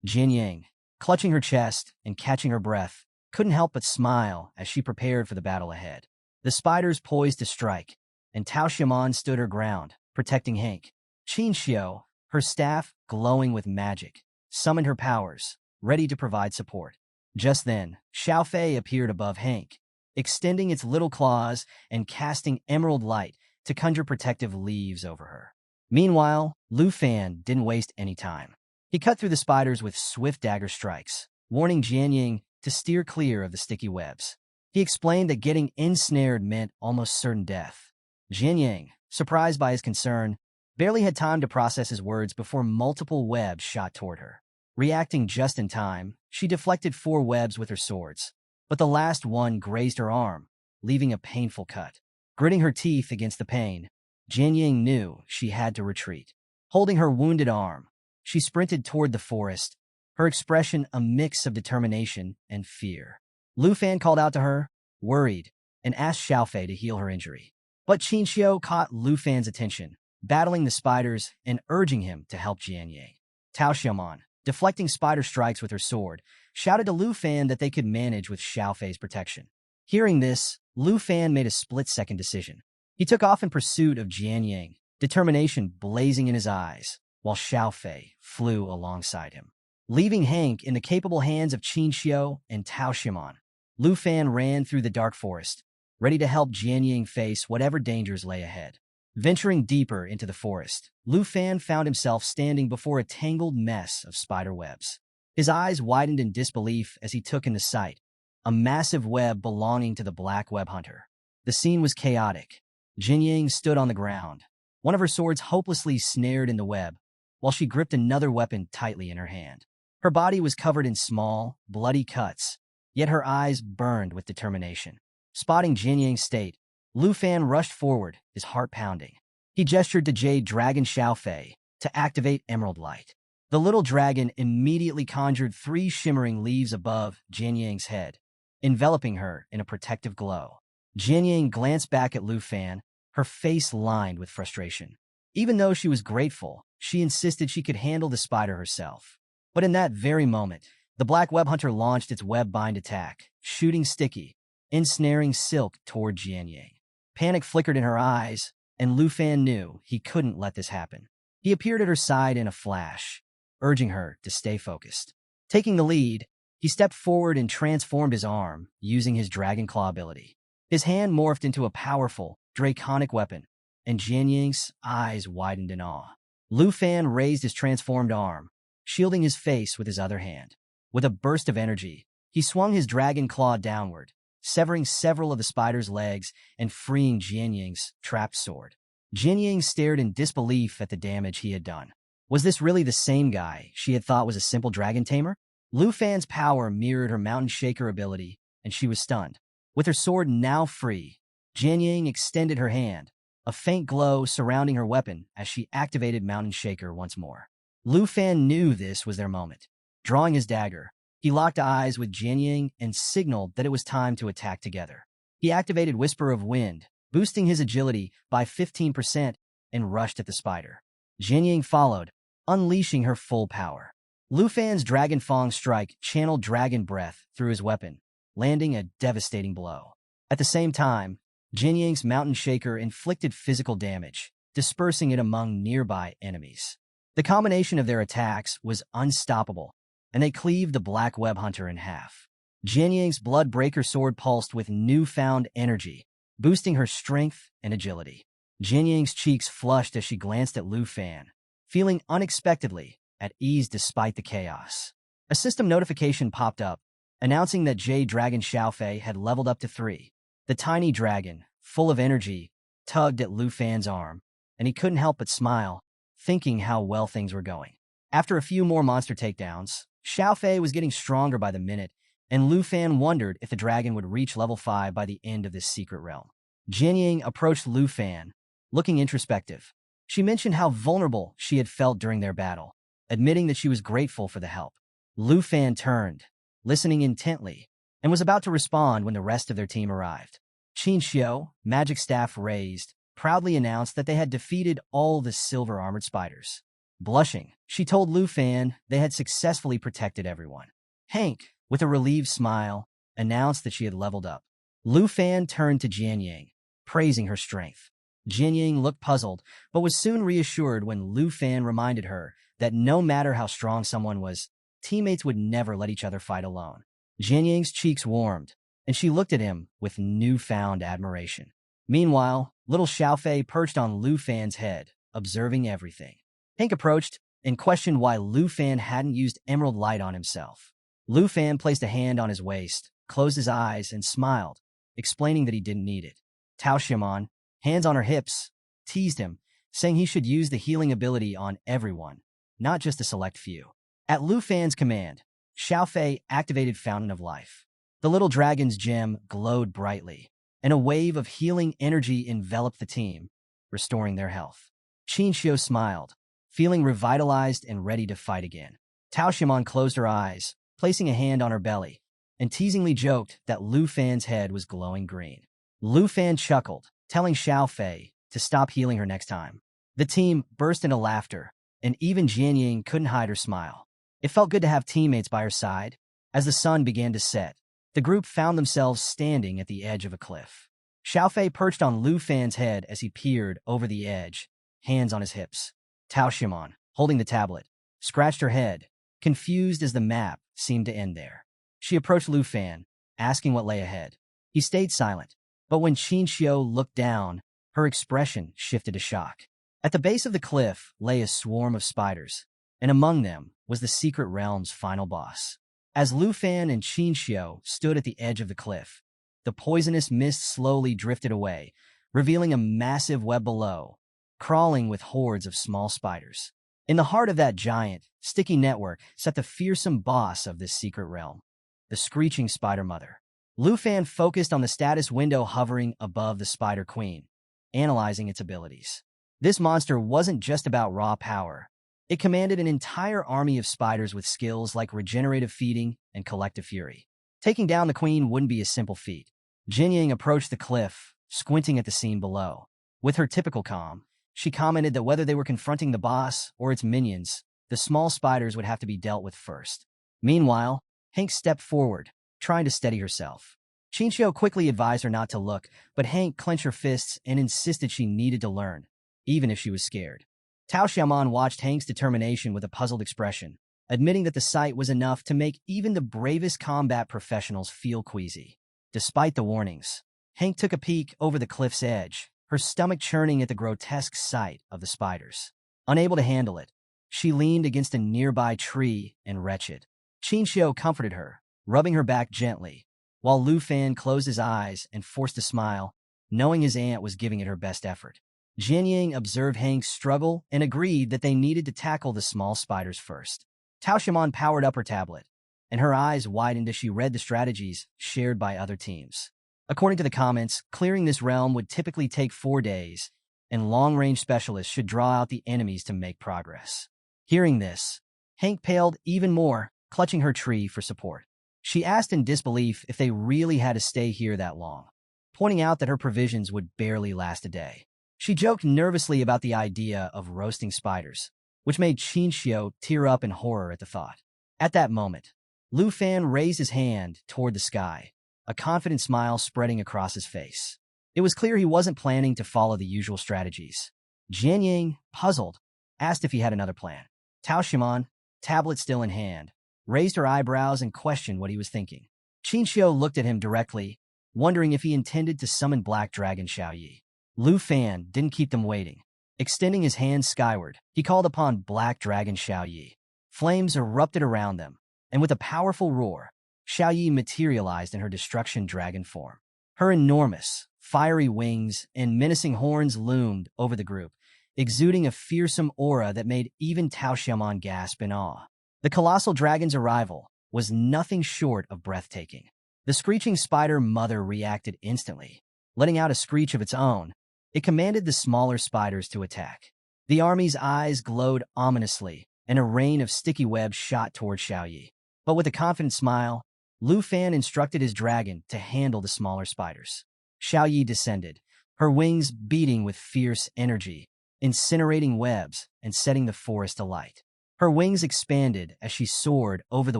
Speaker 1: Jian Ying, clutching her chest and catching her breath, couldn't help but smile as she prepared for the battle ahead. The spiders poised to strike, and Tao Xiaomon stood her ground, protecting Hank. Qin Xiu, her staff glowing with magic, summoned her powers, ready to provide support. Just then, Xiao Fei appeared above Hank, extending its little claws and casting emerald light to conjure protective leaves over her. Meanwhile, Lu Fan didn't waste any time. He cut through the spiders with swift dagger strikes, warning Jian Ying to steer clear of the sticky webs. He explained that getting ensnared meant almost certain death. Jian Ying, surprised by his concern, barely had time to process his words before multiple webs shot toward her. Reacting just in time, she deflected 4 webs with her swords, but the last one grazed her arm, leaving a painful cut. Gritting her teeth against the pain, Jian Ying knew she had to retreat. Holding her wounded arm, she sprinted toward the forest, her expression a mix of determination and fear. Lu Fan called out to her, worried, and asked Xiao Fei to heal her injury. But Qin Xiu caught Lu Fan's attention, battling the spiders and urging him to help Jian Ying. Tao Xiaomon, deflecting spider strikes with her sword, shouted to Lu Fan that they could manage with Xiao Fei's protection. Hearing this, Lu Fan made a split-second decision. He took off in pursuit of Jian Ying, determination blazing in his eyes, while Xiao Fei flew alongside him. Leaving Hank in the capable hands of Qin Xiu and Tao Xiaomon, Lu Fan ran through the dark forest, ready to help Jian Ying face whatever dangers lay ahead. Venturing deeper into the forest, Lu Fan found himself standing before a tangled mess of spider webs. His eyes widened in disbelief as he took in the sight, a massive web belonging to the black web hunter. The scene was chaotic. Jian Ying stood on the ground, one of her swords hopelessly snared in the web, while she gripped another weapon tightly in her hand. Her body was covered in small, bloody cuts, yet her eyes burned with determination. Spotting Jian Ying's state, Lu Fan rushed forward, his heart pounding. He gestured to Jade Dragon Xiao Fei to activate Emerald Light. The little dragon immediately conjured 3 shimmering leaves above Jian Ying's head, enveloping her in a protective glow. Jian Ying glanced back at Lu Fan, her face lined with frustration. Even though she was grateful, she insisted she could handle the spider herself. But in that very moment, the black web hunter launched its web-bind attack, shooting sticky, ensnaring silk toward Jian Ying. Panic flickered in her eyes, and Lu Fan knew he couldn't let this happen. He appeared at her side in a flash, urging her to stay focused. Taking the lead, he stepped forward and transformed his arm, using his Dragon Claw ability. His hand morphed into a powerful, draconic weapon, and Jian Ying's eyes widened in awe. Lu Fan raised his transformed arm, shielding his face with his other hand. With a burst of energy, he swung his Dragon Claw downward, severing several of the spider's legs and freeing Jian Ying's trapped sword. Jian Ying stared in disbelief at the damage he had done. Was this really the same guy she had thought was a simple dragon tamer? Lu Fan's power mirrored her Mountain Shaker ability, and she was stunned. With her sword now free, Jian Ying extended her hand, a faint glow surrounding her weapon as she activated Mountain Shaker once more. Lu Fan knew this was their moment. Drawing his dagger, he locked eyes with Jian Ying and signaled that it was time to attack together. He activated Whisper of Wind, boosting his agility by 15%, and rushed at the spider. Jian Ying followed, unleashing her full power. Lu Fan's Dragon Fang strike channeled dragon breath through his weapon, landing a devastating blow. At the same time, Jin Yang's Mountain Shaker inflicted physical damage, dispersing it among nearby enemies. The combination of their attacks was unstoppable, and they cleaved the Black Web Hunter in half. Jin Yang's Blood Breaker sword pulsed with newfound energy, boosting her strength and agility. Jin Yang's cheeks flushed as she glanced at Lu Fan, feeling unexpectedly at ease despite the chaos. A system notification popped up, announcing that Jade Dragon Xiaofei had leveled up to 3. The tiny dragon, full of energy, tugged at Lu Fan's arm, and he couldn't help but smile, thinking how well things were going. After a few more monster takedowns, Xiaofei was getting stronger by the minute, and Lu Fan wondered if the dragon would reach level 5 by the end of this secret realm. Jin Yang approached Lu Fan, looking introspective. She mentioned how vulnerable she had felt during their battle, admitting that she was grateful for the help. Lu Fan turned, listening intently, and was about to respond when the rest of their team arrived. Qin Xiu, magic staff raised, proudly announced that they had defeated all the silver-armored spiders. Blushing, she told Lu Fan they had successfully protected everyone. Hank, with a relieved smile, announced that she had leveled up. Lu Fan turned to Jin Yang, praising her strength. Jin Yang looked puzzled, but was soon reassured when Lu Fan reminded her that no matter how strong someone was, teammates would never let each other fight alone. Jin Yang's cheeks warmed, and she looked at him with newfound admiration. Meanwhile, little Xiaofei perched on Lu Fan's head, observing everything. Hank approached and questioned why Lu Fan hadn't used Emerald Light on himself. Lu Fan placed a hand on his waist, closed his eyes, and smiled, explaining that he didn't need it. Tao Xiaomon, hands on her hips, teased him, saying he should use the healing ability on everyone, not just a select few. At Lu Fan's command, Xiaofei activated Fountain of Life. The little dragon's gem glowed brightly, and a wave of healing energy enveloped the team, restoring their health. Qin Xiu smiled, feeling revitalized and ready to fight again. Tao Xiaomon closed her eyes, placing a hand on her belly, and teasingly joked that Lu Fan's head was glowing green. Lu Fan chuckled, telling Xiaofei to stop healing her next time. The team burst into laughter, and even Jin Yang couldn't hide her smile. It felt good to have teammates by her side. As the sun began to set, the group found themselves standing at the edge of a cliff. Xiaofei perched on Lu Fan's head as he peered over the edge, hands on his hips. Tao Xiaomon, holding the tablet, scratched her head, confused as the map seemed to end there. She approached Lu Fan, asking what lay ahead. He stayed silent, but when Qin Xiu looked down, her expression shifted to shock. At the base of the cliff lay a swarm of spiders, and among them was the secret realm's final boss. As Lu Fan and Qin Xiu stood at the edge of the cliff, the poisonous mist slowly drifted away, revealing a massive web below, crawling with hordes of small spiders. In the heart of that giant, sticky network sat the fearsome boss of this secret realm, the Screeching Spider Mother. Lu Fan focused on the status window hovering above the Spider Queen, analyzing its abilities. This monster wasn't just about raw power. It commanded an entire army of spiders with skills like regenerative feeding and collective fury. Taking down the queen wouldn't be a simple feat. Jin Yang approached the cliff, squinting at the scene below. With her typical calm, she commented that whether they were confronting the boss or its minions, the small spiders would have to be dealt with first. Meanwhile, Hank stepped forward, trying to steady herself. Qin Xiu quickly advised her not to look, but Hank clenched her fists and insisted she needed to learn, even if she was scared. Tao Xiaomon watched Hank's determination with a puzzled expression, admitting that the sight was enough to make even the bravest combat professionals feel queasy. Despite the warnings, Hank took a peek over the cliff's edge, her stomach churning at the grotesque sight of the spiders. Unable to handle it, she leaned against a nearby tree and wretched. Qin Xiu comforted her, rubbing her back gently, while Lu Fan closed his eyes and forced a smile, knowing his aunt was giving it her best effort. Jin Yang observed Hank's struggle and agreed that they needed to tackle the small spiders first. Tao Xiaomon powered up her tablet, and her eyes widened as she read the strategies shared by other teams. According to the comments, clearing this realm would typically take 4 days, and long-range specialists should draw out the enemies to make progress. Hearing this, Hank paled even more, clutching her tree for support. She asked in disbelief if they really had to stay here that long, pointing out that her provisions would barely last a day. She joked nervously about the idea of roasting spiders, which made Qin Xiu tear up in horror at the thought. At that moment, Lu Fan raised his hand toward the sky, a confident smile spreading across his face. It was clear he wasn't planning to follow the usual strategies. Jian Yang, puzzled, asked if he had another plan. Tao Shiman, tablet still in hand, raised her eyebrows and questioned what he was thinking. Qin Xiu looked at him directly, wondering if he intended to summon Black Dragon Xiaoyi. Lu Fan didn't keep them waiting. Extending his hands skyward, he called upon Black Dragon Xiaoyi. Flames erupted around them, and with a powerful roar, Xiaoyi materialized in her destruction dragon form. Her enormous, fiery wings and menacing horns loomed over the group, exuding a fearsome aura that made even Tao Xiaoman gasp in awe. The colossal dragon's arrival was nothing short of breathtaking. The screeching spider mother reacted instantly, letting out a screech of its own. It commanded the smaller spiders to attack. The army's eyes glowed ominously, and a rain of sticky webs shot toward Xiaoyi. But with a confident smile, Lu Fan instructed his dragon to handle the smaller spiders. Xiaoyi descended, her wings beating with fierce energy, incinerating webs and setting the forest alight. Her wings expanded as she soared over the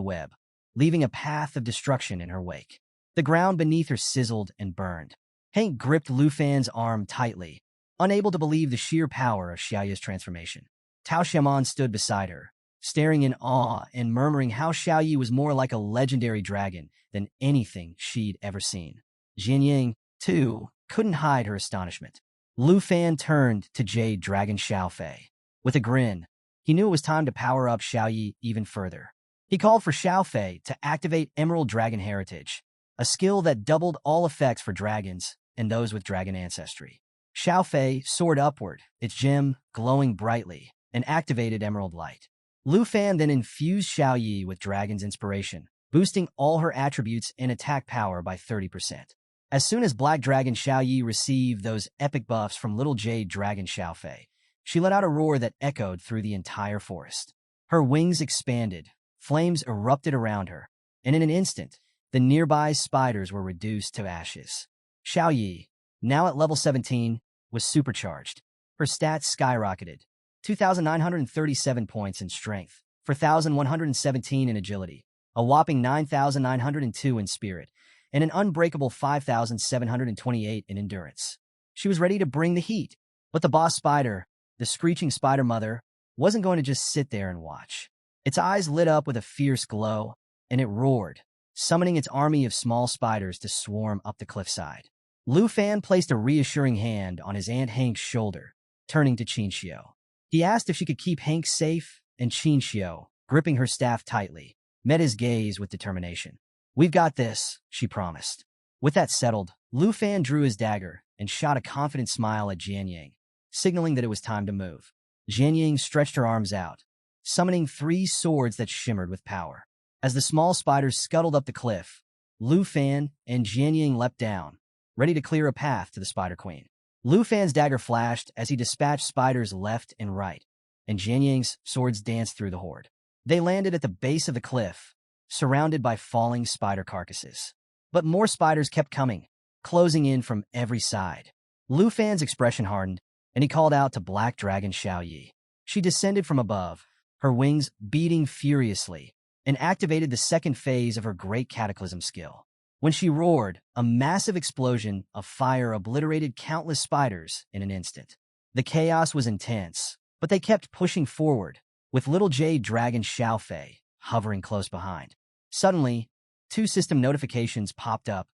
Speaker 1: web, leaving a path of destruction in her wake. The ground beneath her sizzled and burned. Hank gripped Lu Fan's arm tightly, unable to believe the sheer power of Xiaoyi's transformation. Tao Xiaoman stood beside her, staring in awe and murmuring how Xiaoyi was more like a legendary dragon than anything she'd ever seen. Jian Yang, too, couldn't hide her astonishment. Lu Fan turned to Jade Dragon Xiaofei. With a grin, he knew it was time to power up Xiaoyi even further. He called for Xiaofei to activate Emerald Dragon Heritage, a skill that doubled all effects for dragons and those with dragon ancestry. Xiaofei soared upward, its gem glowing brightly, and activated Emerald Light. Lu Fan then infused Xiaoyi with Dragon's Inspiration, boosting all her attributes and attack power by 30%. As soon as Black Dragon Xiaoyi received those epic buffs from Little Jade Dragon Xiaofei, she let out a roar that echoed through the entire forest. Her wings expanded, flames erupted around her, and in an instant, the nearby spiders were reduced to ashes. Xiaoyi, now at level 17, was supercharged. Her stats skyrocketed. 2,937 points in strength, 4,117 in agility, a whopping 9,902 in spirit, and an unbreakable 5,728 in endurance. She was ready to bring the heat, but the boss spider, the screeching spider mother, wasn't going to just sit there and watch. Its eyes lit up with a fierce glow, and it roared, summoning its army of small spiders to swarm up the cliffside. Lu Fan placed a reassuring hand on his Aunt Hank's shoulder, turning to Qin Xiu. He asked if she could keep Hank safe, and Qin Xiu, gripping her staff tightly, met his gaze with determination. "We've got this," she promised. With that settled, Lu Fan drew his dagger and shot a confident smile at Jian Yang, signaling that it was time to move. Jian Yang stretched her arms out, summoning 3 swords that shimmered with power. As the small spiders scuttled up the cliff, Lu Fan and Jian Yang leapt down, ready to clear a path to the Spider Queen. Lu Fan's dagger flashed as he dispatched spiders left and right, and Jian Yang's swords danced through the horde. They landed at the base of the cliff, surrounded by falling spider carcasses. But more spiders kept coming, closing in from every side. Lu Fan's expression hardened, and he called out to Black Dragon Xiaoyi. She descended from above, her wings beating furiously, and activated the second phase of her Great Cataclysm skill. When she roared, a massive explosion of fire obliterated countless spiders in an instant. The chaos was intense, but they kept pushing forward, with Little Jade Dragon Xiaofei hovering close behind. Suddenly, 2 system notifications popped up.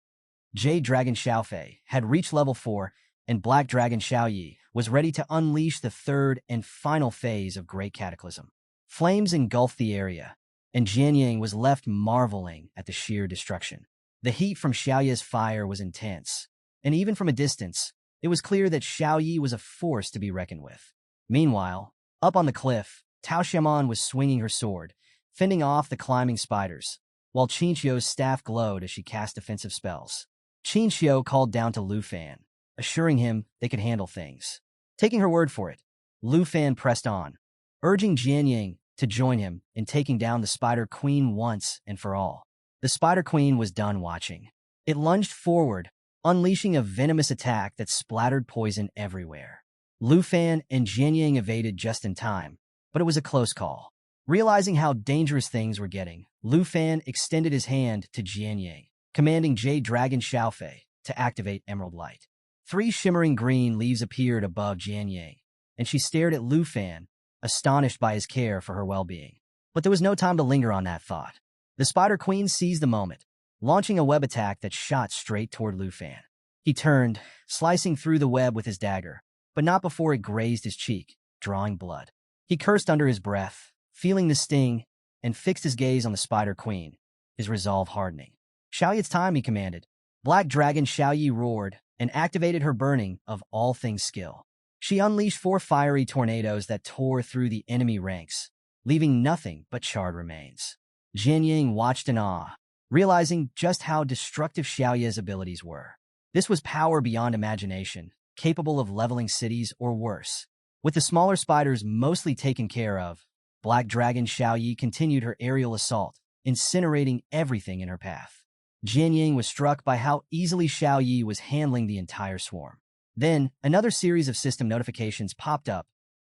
Speaker 1: Jade Dragon Xiaofei had reached level 4, and Black Dragon Xiaoyi was ready to unleash the third and final phase of Great Cataclysm. Flames engulfed the area, and Jian Yang was left marveling at the sheer destruction. The heat from Xiaoyi's fire was intense, and even from a distance, it was clear that Xiaoyi was a force to be reckoned with. Meanwhile, up on the cliff, Tao Xiaoman was swinging her sword, fending off the climbing spiders, while Qin Xiu's staff glowed as she cast defensive spells. Qin Xiu called down to Lu Fan, assuring him they could handle things. Taking her word for it, Lu Fan pressed on, urging Jian Yang to join him in taking down the Spider Queen once and for all. The Spider Queen was done watching. It lunged forward, unleashing a venomous attack that splattered poison everywhere. Lu Fan and Jian Yang evaded just in time, but it was a close call. Realizing how dangerous things were getting, Lu Fan extended his hand to Jianying, commanding Jade Dragon Xiaofei to activate Emerald Light. 3 shimmering green leaves appeared above Jianying, and she stared at Lu Fan, astonished by his care for her well-being. But there was no time to linger on that thought. The Spider Queen seized the moment, launching a web attack that shot straight toward Lu Fan. He turned, slicing through the web with his dagger, but not before it grazed his cheek, drawing blood. He cursed under his breath, feeling the sting, and fixed his gaze on the Spider Queen, his resolve hardening. "Xiaoyi, it's time," he commanded. Black Dragon Xiaoyi roared and activated her burning of all things skill. She unleashed 4 fiery tornadoes that tore through the enemy ranks, leaving nothing but charred remains. Jianying watched in awe, realizing just how destructive Xiaoya's abilities were. This was power beyond imagination, capable of leveling cities or worse. With the smaller spiders mostly taken care of, Black Dragon Xiaoyi continued her aerial assault, incinerating everything in her path. Jianying was struck by how easily Xiaoyi was handling the entire swarm. Then, another series of system notifications popped up.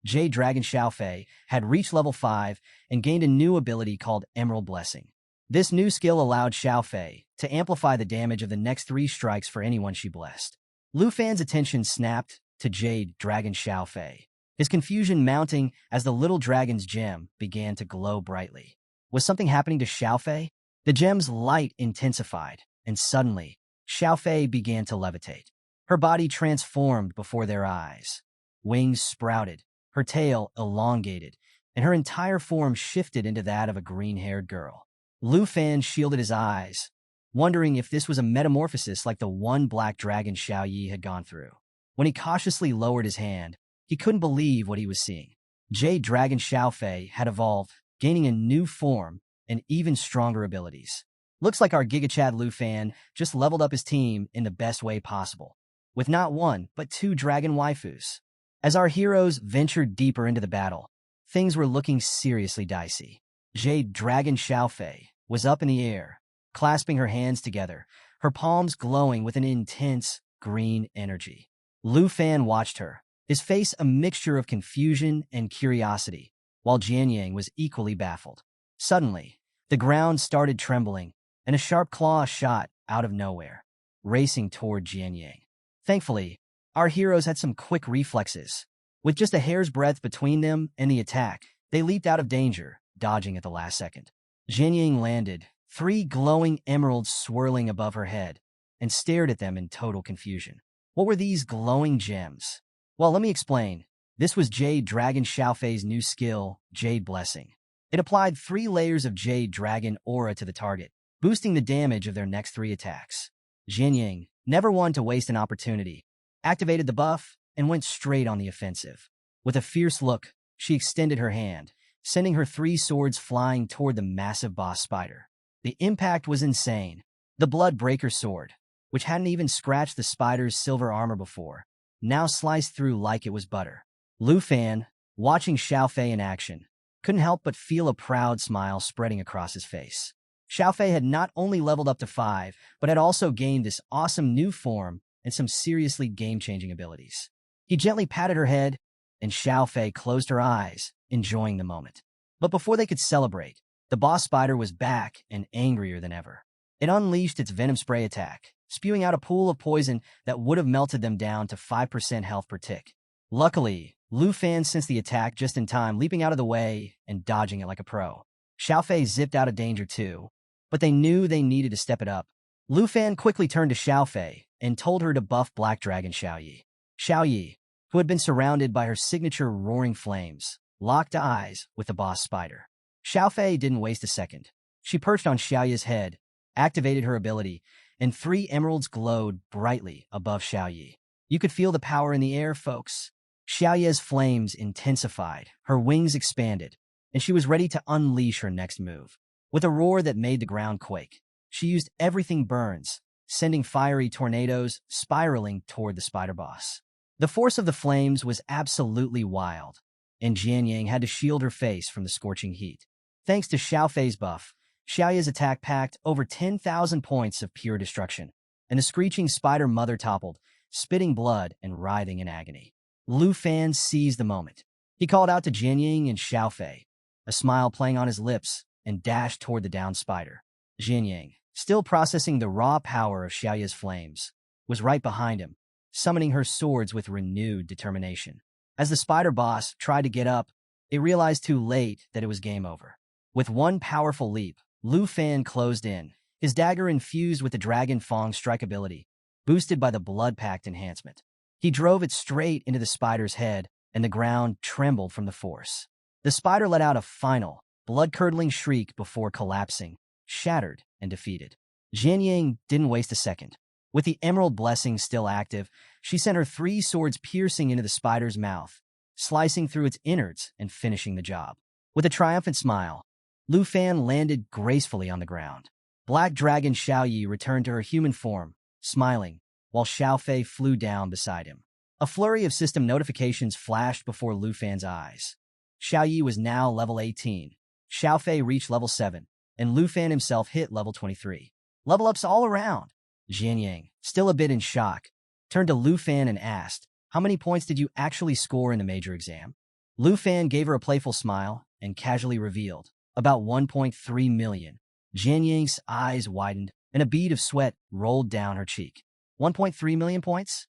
Speaker 1: Jade Dragon Xiaofei had reached level 5 and gained a new ability called Emerald Blessing. This new skill allowed Xiaofei to amplify the damage of the next 3 strikes for anyone she blessed. Lu Fan's attention snapped to Jade Dragon Xiaofei, his confusion mounting as the little dragon's gem began to glow brightly. Was something happening to Xiaofei? The gem's light intensified, and suddenly, Xiaofei began to levitate. Her body transformed before their eyes. Wings sprouted, her tail elongated, and her entire form shifted into that of a green-haired girl. Lu Fan shielded his eyes, wondering if this was a metamorphosis like the one Black Dragon Xiaoyi had gone through. When he cautiously lowered his hand, he couldn't believe what he was seeing. Jade Dragon Xiaofei had evolved, gaining a new form and even stronger abilities. Looks like our GigaChad Lu Fan just leveled up his team in the best way possible, with not 1, but 2 dragon waifus. As our heroes ventured deeper into the battle, things were looking seriously dicey. Jade Dragon Xiaofei was up in the air, clasping her hands together, her palms glowing with an intense green energy. Lu Fan watched her, his face a mixture of confusion and curiosity, while Jianying was equally baffled. Suddenly, the ground started trembling, and a sharp claw shot out of nowhere, racing toward Jianying. Thankfully, our heroes had some quick reflexes. With just a hair's breadth between them and the attack, they leaped out of danger, dodging at the last second. Jianying landed, 3 glowing emeralds swirling above her head, and stared at them in total confusion. What were these glowing gems? Well, let me explain. This was Jade Dragon Xiaofei's new skill, Jade Blessing. It applied 3 layers of Jade Dragon aura to the target, boosting the damage of their next 3 attacks. Jianying, never one to waste an opportunity, activated the buff and went straight on the offensive. With a fierce look, she extended her hand, sending her 3 swords flying toward the massive boss spider. The impact was insane. The Bloodbreaker sword, which hadn't even scratched the spider's silver armor before, now sliced through like it was butter. Lu Fan, watching Xiaofei in action, couldn't help but feel a proud smile spreading across his face. Xiaofei had not only leveled up to 5, but had also gained this awesome new form and some seriously game-changing abilities. He gently patted her head, and Xiaofei closed her eyes, enjoying the moment. But before they could celebrate, the boss spider was back and angrier than ever. It unleashed its venom spray attack, spewing out a pool of poison that would have melted them down to 5% health per tick. Luckily, Lu Fan sensed the attack just in time, leaping out of the way and dodging it like a pro. Xiaofei zipped out of danger too, but they knew they needed to step it up. Lu Fan quickly turned to Xiaofei and told her to buff Black Dragon Xiaoyi. Xiaoyi, who had been surrounded by her signature roaring flames, locked eyes with the boss spider. Xiaofei didn't waste a second. She perched on Xiaoyi's head, activated her ability, and 3 emeralds glowed brightly above Xiaoyi. You could feel the power in the air, folks. Xiaoyi's flames intensified, her wings expanded, and she was ready to unleash her next move. With a roar that made the ground quake, she used everything burns, sending fiery tornadoes spiraling toward the spider boss. The force of the flames was absolutely wild, and Jianying had to shield her face from the scorching heat. Thanks to Xiaofei's buff, Xiaoyi's attack packed over 10,000 points of pure destruction, and the screeching spider mother toppled, spitting blood and writhing in agony. Lu Fan seized the moment. He called out to Jianying and Xiaofei, a smile playing on his lips, and dashed toward the downed spider. Jianying, still processing the raw power of Xiaoya's flames, was right behind him, summoning her swords with renewed determination. As the spider boss tried to get up, it realized too late that it was game over. With one powerful leap, Lu Fan closed in, his dagger infused with the Dragon Fang strike ability, boosted by the Blood Pact enhancement. He drove it straight into the spider's head, and the ground trembled from the force. The spider let out a final, blood-curdling shriek before collapsing, shattered and defeated. Jianying didn't waste a second. With the Emerald Blessing still active, she sent her 3 swords piercing into the spider's mouth, slicing through its innards and finishing the job. With a triumphant smile, Lu Fan landed gracefully on the ground. Black Dragon Xiaoyi returned to her human form, smiling, while Xiaofei flew down beside him. A flurry of system notifications flashed before Lu Fan's eyes. Xiaoyi was now level 18. Xiaofei reached level 7, and Lu Fan himself hit level 23. Level ups all around. Jianying, still a bit in shock, turned to Lu Fan and asked, "How many points did you actually score in the major exam?" Lu Fan gave her a playful smile and casually revealed, "About 1.3 million. Jianying's eyes widened, and a bead of sweat rolled down her cheek. 1.3 million points?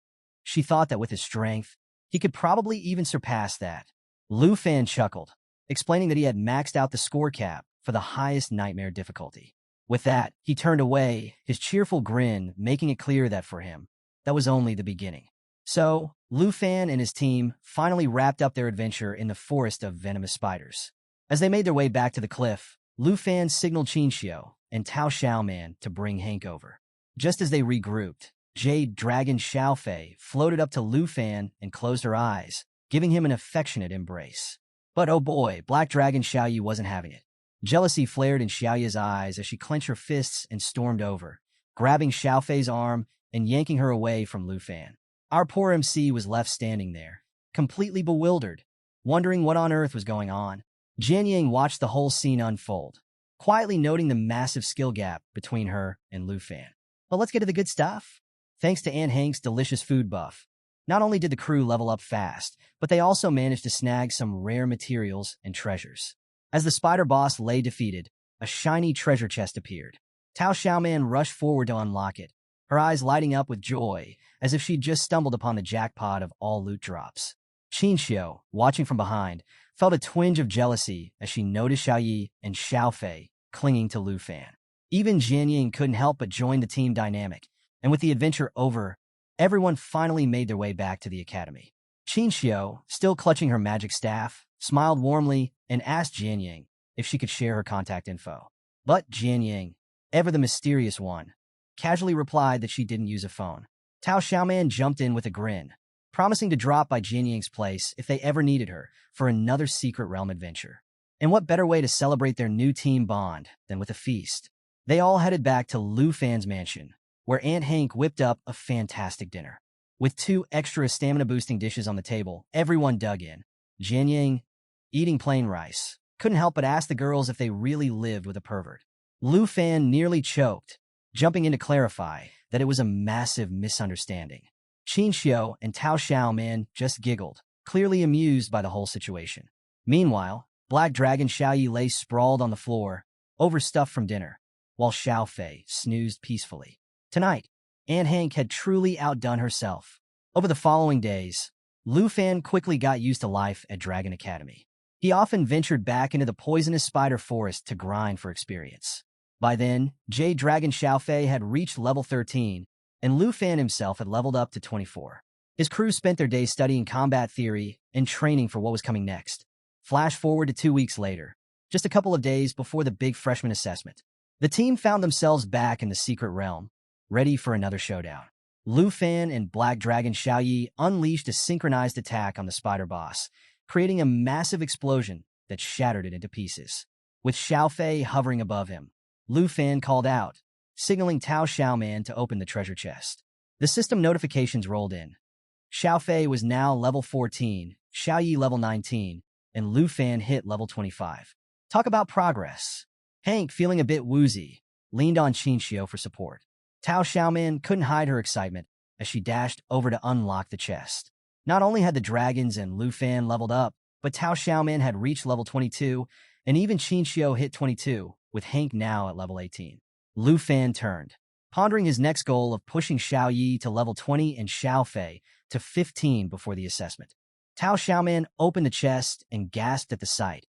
Speaker 1: She thought that with his strength, he could probably even surpass that. Lu Fan chuckled, explaining that he had maxed out the score cap for the highest nightmare difficulty. With that, he turned away, his cheerful grin making it clear that for him, that was only the beginning. So, Lu Fan and his team finally wrapped up their adventure in the forest of venomous spiders. As they made their way back to the cliff, Lu Fan signaled Qinxiu and Tao Xiaoman to bring Hank over. Just as they regrouped, Jade Dragon Xiaofei floated up to Lu Fan and closed her eyes, giving him an affectionate embrace. But oh boy, Black Dragon Xiaoyi wasn't having it. Jealousy flared in Xiaoya's eyes as she clenched her fists and stormed over, grabbing Xiaofei's arm and yanking her away from Lu Fan. Our poor MC was left standing there, completely bewildered, wondering what on earth was going on. Jianying watched the whole scene unfold, quietly noting the massive skill gap between her and Lu Fan. But let's get to the good stuff. Thanks to Aunt Hank's delicious food buff, not only did the crew level up fast, but they also managed to snag some rare materials and treasures. As the spider boss lay defeated, a shiny treasure chest appeared. Tao Xiaoman rushed forward to unlock it, her eyes lighting up with joy, as if she'd just stumbled upon the jackpot of all loot drops. Qinxiu, watching from behind, felt a twinge of jealousy as she noticed Xiaoyi and Xiaofei clinging to Lu Fan. Even Jianying couldn't help but join the team dynamic, and with the adventure over, everyone finally made their way back to the academy. Qinxiu, still clutching her magic staff, smiled warmly and asked Jianying if she could share her contact info. But Jianying, ever the mysterious one, casually replied that she didn't use a phone. Tao Xiaoman jumped in with a grin, promising to drop by Jianying's place if they ever needed her for another secret realm adventure. And what better way to celebrate their new team bond than with a feast? They all headed back to Lu Fan's mansion, where Aunt Hank whipped up a fantastic dinner. With 2 extra stamina-boosting dishes on the table, everyone dug in. Jianying, eating plain rice, couldn't help but ask the girls if they really lived with a pervert. Lu Fan nearly choked, jumping in to clarify that it was a massive misunderstanding. Qinxiu and Tao Xiaoman just giggled, clearly amused by the whole situation. Meanwhile, Black Dragon Xiaoyi lay sprawled on the floor, overstuffed from dinner, while Xiaofei snoozed peacefully. Tonight, Aunt Hank had truly outdone herself. Over the following days, Lu Fan quickly got used to life at Dragon Academy. He often ventured back into the poisonous spider forest to grind for experience. By then, Jade Dragon Xiaofei had reached level 13, and Lu Fan himself had leveled up to 24. His crew spent their days studying combat theory and training for what was coming next. Flash forward to 2 weeks later, just a couple of days before the big freshman assessment. The team found themselves back in the secret realm, ready for another showdown. Lu Fan and Black Dragon Xiaoyi unleashed a synchronized attack on the spider boss, creating a massive explosion that shattered it into pieces. With Xiaofei hovering above him, Lu Fan called out, signaling Tao Xiaoman to open the treasure chest. The system notifications rolled in. Xiaofei was now level 14, Xiaoyi level 19, and Lu Fan hit level 25. Talk about progress. Hank, feeling a bit woozy, leaned on Qinxiu for support. Tao Xiaoman couldn't hide her excitement as she dashed over to unlock the chest. Not only had the dragons and Lu Fan leveled up, but Tao Xiaoman had reached level 22, and even Qin Xiu hit 22, with Hank now at level 18. Lu Fan turned, pondering his next goal of pushing Xiao Yi to level 20 and Xiao Fei to 15 before the assessment. Tao Xiaoman opened the chest and gasped at the sight.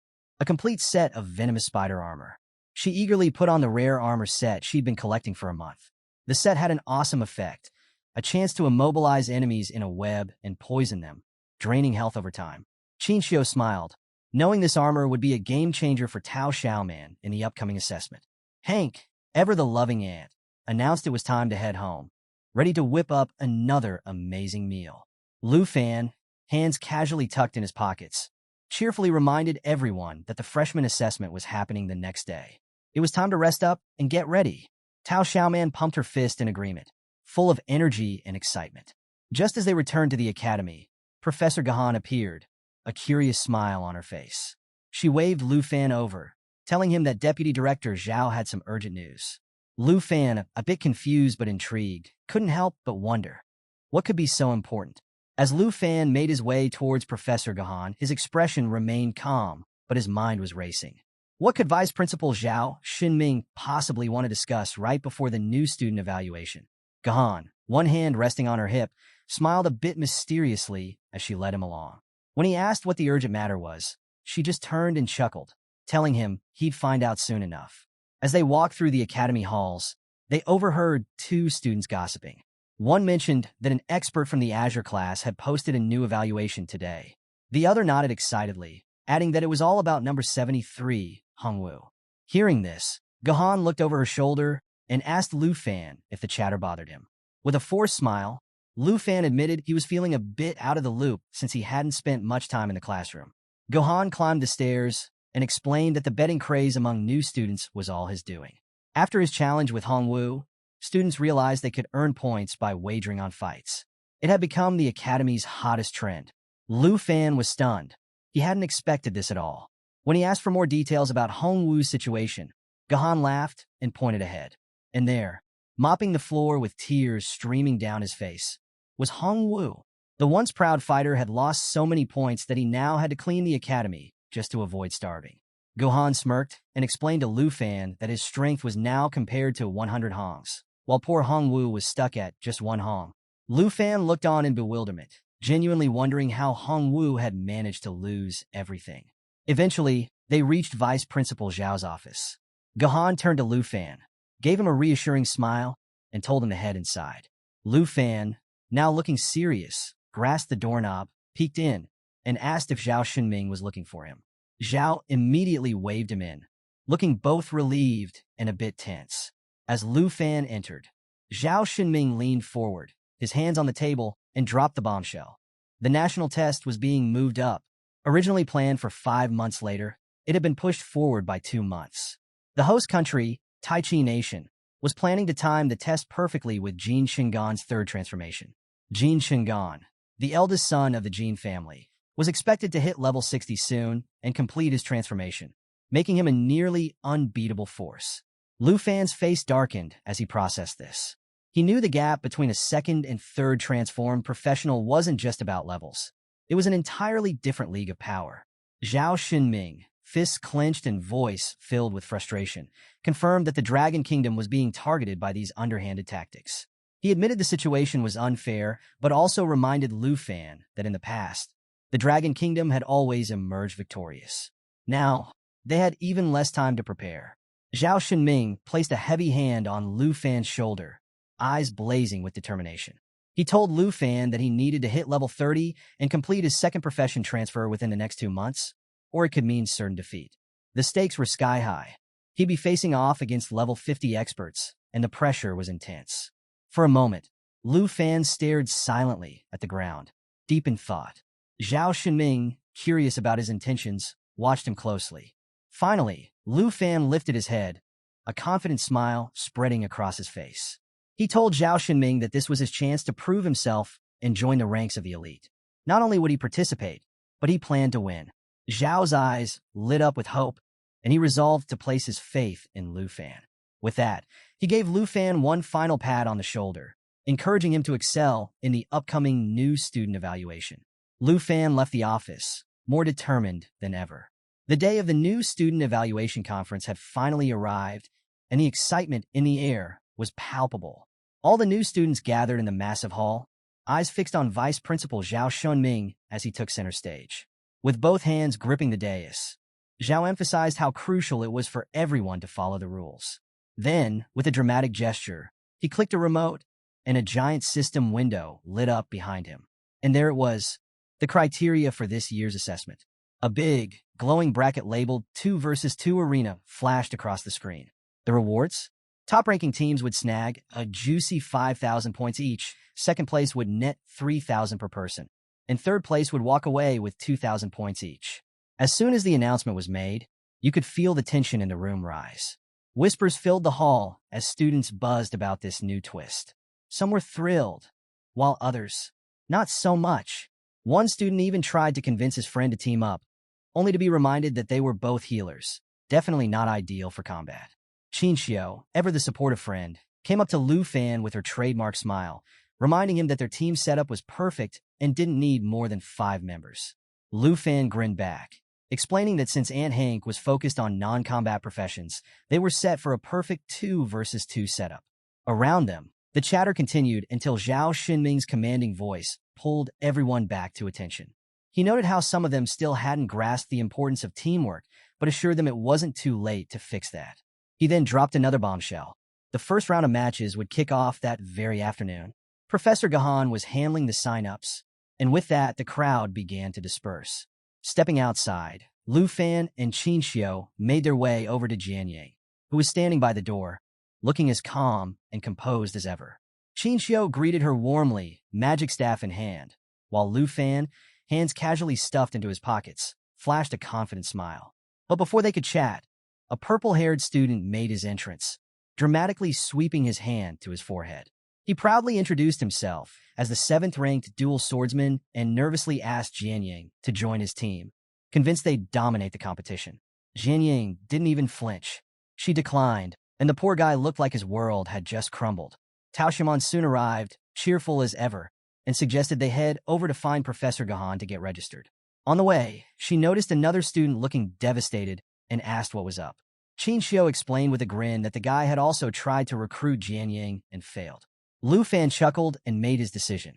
Speaker 1: A complete set of venomous spider armor. She eagerly put on the rare armor set she'd been collecting for a month. The set had an awesome effect, a chance to immobilize enemies in a web and poison them, draining health over time. Qin Xiu smiled, knowing this armor would be a game-changer for Tao Xiaoman in the upcoming assessment. Hank, ever the loving aunt, announced it was time to head home, ready to whip up another amazing meal. Lu Fan, hands casually tucked in his pockets, cheerfully reminded everyone that the freshman assessment was happening the next day. It was time to rest up and get ready. Tao Xiaoman pumped her fist in agreement, full of energy and excitement. Just as they returned to the academy, Professor Gahan appeared, a curious smile on her face. She waved Lu Fan over, telling him that Deputy Director Zhao had some urgent news. Lu Fan, a bit confused but intrigued, couldn't help but wonder, what could be so important? As Lu Fan made his way towards Professor Gahan, his expression remained calm, but his mind was racing. What could Vice Principal Zhao Xinming possibly want to discuss right before the new student evaluation? Gahan, one hand resting on her hip, smiled a bit mysteriously as she led him along. When he asked what the urgent matter was, she just turned and chuckled, telling him he'd find out soon enough. As they walked through the academy halls, they overheard two students gossiping. One mentioned that an expert from the Azure class had posted a new evaluation today. The other nodded excitedly, adding that it was all about number 73, Hongwu. Hearing this, Gahan looked over her shoulder and asked Lu Fan if the chatter bothered him. With a forced smile, Lu Fan admitted he was feeling a bit out of the loop since he hadn't spent much time in the classroom. Gahan climbed the stairs and explained that the betting craze among new students was all his doing. After his challenge with Hongwu, students realized they could earn points by wagering on fights. It had become the academy's hottest trend. Lu Fan was stunned. He hadn't expected this at all. When he asked for more details about Hongwu's situation, Gahan laughed and pointed ahead. And there, mopping the floor with tears streaming down his face, was Hongwu. The once proud fighter had lost so many points that he now had to clean the academy just to avoid starving. Gahan smirked and explained to Lu Fan that his strength was now compared to 100 hongs, while poor Hongwu was stuck at just 1 hong. Lu Fan looked on in bewilderment, genuinely wondering how Hongwu had managed to lose everything. Eventually, they reached Vice Principal Zhao's office. Gahan turned to Lu Fan, gave him a reassuring smile, and told him to head inside. Lu Fan, now looking serious, grasped the doorknob, peeked in, and asked if Zhao Xinming was looking for him. Zhao immediately waved him in, looking both relieved and a bit tense. As Lu Fan entered, Zhao Xinming leaned forward, his hands on the table, and dropped the bombshell. The national test was being moved up. Originally planned for 5 months later, it had been pushed forward by 2 months. The host country, Taichi Nation, was planning to time the test perfectly with Jin Shingan's third transformation. Jin Shingan, the eldest son of the Jin family, was expected to hit level 60 soon and complete his transformation, making him a nearly unbeatable force. Lu Fan's face darkened as he processed this. He knew the gap between a second and third transformed professional wasn't just about levels. It was an entirely different league of power. Zhao Xinming, fists clenched and voice filled with frustration, confirmed that the Dragon Kingdom was being targeted by these underhanded tactics. He admitted the situation was unfair, but also reminded Lu Fan that in the past, the Dragon Kingdom had always emerged victorious. Now, they had even less time to prepare. Zhao Xinming placed a heavy hand on Lu Fan's shoulder, eyes blazing with determination. He told Lu Fan that he needed to hit level 30 and complete his second profession transfer within the next 2 months, or it could mean certain defeat. The stakes were sky high. He'd be facing off against level 50 experts, and the pressure was intense. For a moment, Lu Fan stared silently at the ground, deep in thought. Zhao Xinming, curious about his intentions, watched him closely. Finally, Lu Fan lifted his head, a confident smile spreading across his face. He told Zhao Xinming that this was his chance to prove himself and join the ranks of the elite. Not only would he participate, but he planned to win. Zhao's eyes lit up with hope, and he resolved to place his faith in Lu Fan. With that, he gave Lu Fan one final pat on the shoulder, encouraging him to excel in the upcoming new student evaluation. Lu Fan left the office, more determined than ever. The day of the new student evaluation conference had finally arrived, and the excitement in the air was palpable. All the new students gathered in the massive hall, eyes fixed on Vice Principal Zhao Shunming as he took center stage. With both hands gripping the dais, Zhao emphasized how crucial it was for everyone to follow the rules. Then, with a dramatic gesture, he clicked a remote, and a giant system window lit up behind him. And there it was, the criteria for this year's assessment. A big, glowing bracket labeled 2 versus 2 Arena flashed across the screen. The rewards? Top-ranking teams would snag a juicy 5,000 points each, second place would net 3,000 per person, and third place would walk away with 2,000 points each. As soon as the announcement was made, you could feel the tension in the room rise. Whispers filled the hall as students buzzed about this new twist. Some were thrilled, while others, not so much. One student even tried to convince his friend to team up, only to be reminded that they were both healers, definitely not ideal for combat. Qinxiu, ever the supportive friend, came up to Lu Fan with her trademark smile, reminding him that their team setup was perfect and didn't need more than 5 members. Lu Fan grinned back, explaining that since Aunt Hank was focused on non-combat professions, they were set for a perfect 2 versus 2 setup. Around them, the chatter continued until Zhao Xinming's commanding voice pulled everyone back to attention. He noted how some of them still hadn't grasped the importance of teamwork, but assured them it wasn't too late to fix that. He then dropped another bombshell. The first round of matches would kick off that very afternoon. Professor Gahan was handling the sign-ups, and with that, the crowd began to disperse. Stepping outside, Lu Fan and Qinxiu made their way over to Jianying, who was standing by the door, looking as calm and composed as ever. Qinxiu greeted her warmly, magic staff in hand, while Lu Fan, hands casually stuffed into his pockets, flashed a confident smile. But before they could chat, a purple-haired student made his entrance, dramatically sweeping his hand to his forehead. He proudly introduced himself as the 7th-ranked dual swordsman and nervously asked Jianying to join his team, convinced they'd dominate the competition. Jianying didn't even flinch. She declined, and the poor guy looked like his world had just crumbled. Tao Shimon soon arrived, cheerful as ever, and suggested they head over to find Professor Gahan to get registered. On the way, she noticed another student looking devastated and asked what was up. Qinxiu explained with a grin that the guy had also tried to recruit Jianying and failed. Lu Fan chuckled and made his decision.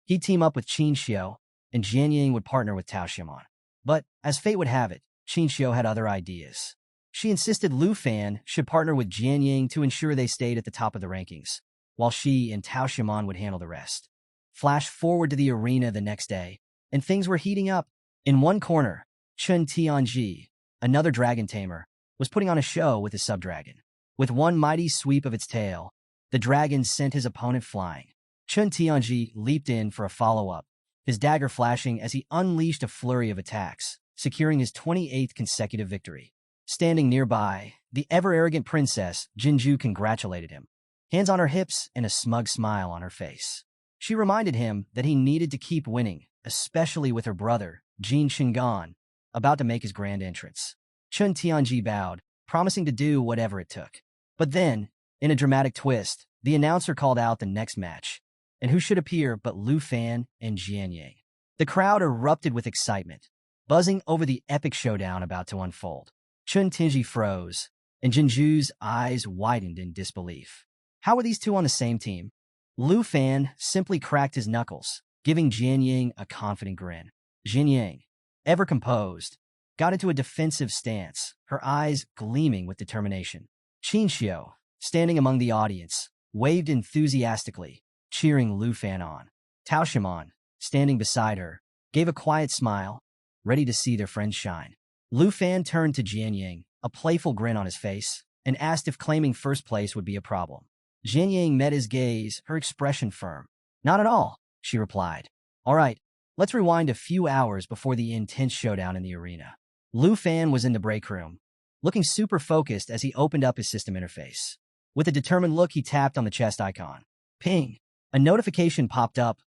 Speaker 1: He'd team up with Qinxiu, and Jianying would partner with Tao Shimon. But, as fate would have it, Qinxiu had other ideas. She insisted Lu Fan should partner with Jianying to ensure they stayed at the top of the rankings, while she and Tao Shimon would handle the rest. Flash forward to the arena the next day, and things were heating up. In one corner, Chun Tianji, another dragon tamer, was putting on a show with his sub-dragon. With one mighty sweep of its tail, the dragon sent his opponent flying. Chun Tianji leaped in for a follow-up, his dagger flashing as he unleashed a flurry of attacks, securing his 28th consecutive victory. Standing nearby, the ever-arrogant princess, Jinju, congratulated him, hands on her hips and a smug smile on her face. She reminded him that he needed to keep winning, especially with her brother, Jin Shingan, about to make his grand entrance. Chun Tianji bowed, promising to do whatever it took. But then, in a dramatic twist, the announcer called out the next match, and who should appear but Lu Fan and Jianying. The crowd erupted with excitement, buzzing over the epic showdown about to unfold. Chun Tianji froze, and Jinju's eyes widened in disbelief. How were these two on the same team? Lu Fan simply cracked his knuckles, giving Jianying a confident grin. Jianying, ever composed, got into a defensive stance, her eyes gleaming with determination. Qinxiu, standing among the audience, waved enthusiastically, cheering Lu Fan on. Tao Shimon, standing beside her, gave a quiet smile, ready to see their friends shine. Lu Fan turned to Jianying, a playful grin on his face, and asked if claiming first place would be a problem. Jianying met his gaze, her expression firm. Not at all, she replied. All right, let's rewind a few hours before the intense showdown in the arena. Lu Fan was in the break room, looking super focused as he opened up his system interface. With a determined look, he tapped on the chest icon. Ping! A notification popped up,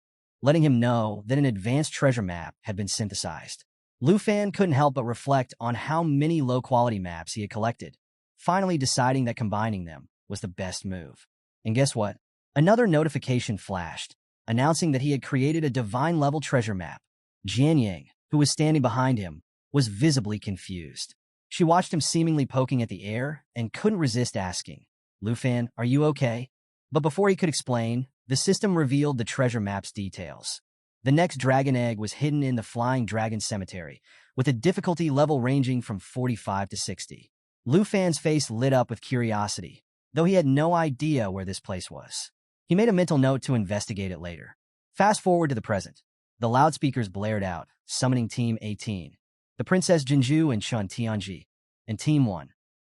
Speaker 1: letting him know that an advanced treasure map had been synthesized. Lu Fan couldn't help but reflect on how many low-quality maps he had collected, finally deciding that combining them was the best move. And guess what? Another notification flashed, announcing that he had created a divine-level treasure map. Jianying, who was standing behind him, was visibly confused. She watched him seemingly poking at the air and couldn't resist asking, "Lu Fan, are you okay?" But before he could explain, the system revealed the treasure map's details. The next dragon egg was hidden in the Flying Dragon Cemetery, with a difficulty level ranging from 45 to 60. Lu Fan's face lit up with curiosity, though he had no idea where this place was. He made a mental note to investigate it later. Fast forward to the present. The loudspeakers blared out, summoning Team 18, the Princess Jinju and Chun Tianji, and Team 1,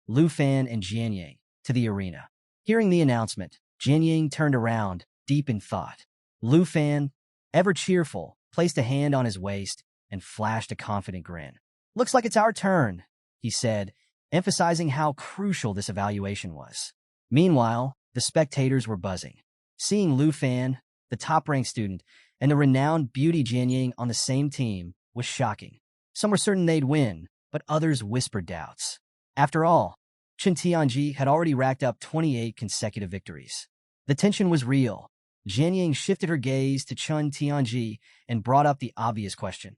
Speaker 1: Lu Fan and Jianying, to the arena. Hearing the announcement, Jianying turned around, deep in thought. Lu Fan, ever cheerful, placed a hand on his waist and flashed a confident grin. "Looks like it's our turn," he said, emphasizing how crucial this evaluation was. Meanwhile, the spectators were buzzing. Seeing Lu Fan, the top-ranked student, and the renowned beauty Jianying on the same team was shocking. Some were certain they'd win, but others whispered doubts. After all, Chun Tianji had already racked up 28 consecutive victories. The tension was real. Jianying shifted her gaze to Chun Tianji and brought up the obvious question.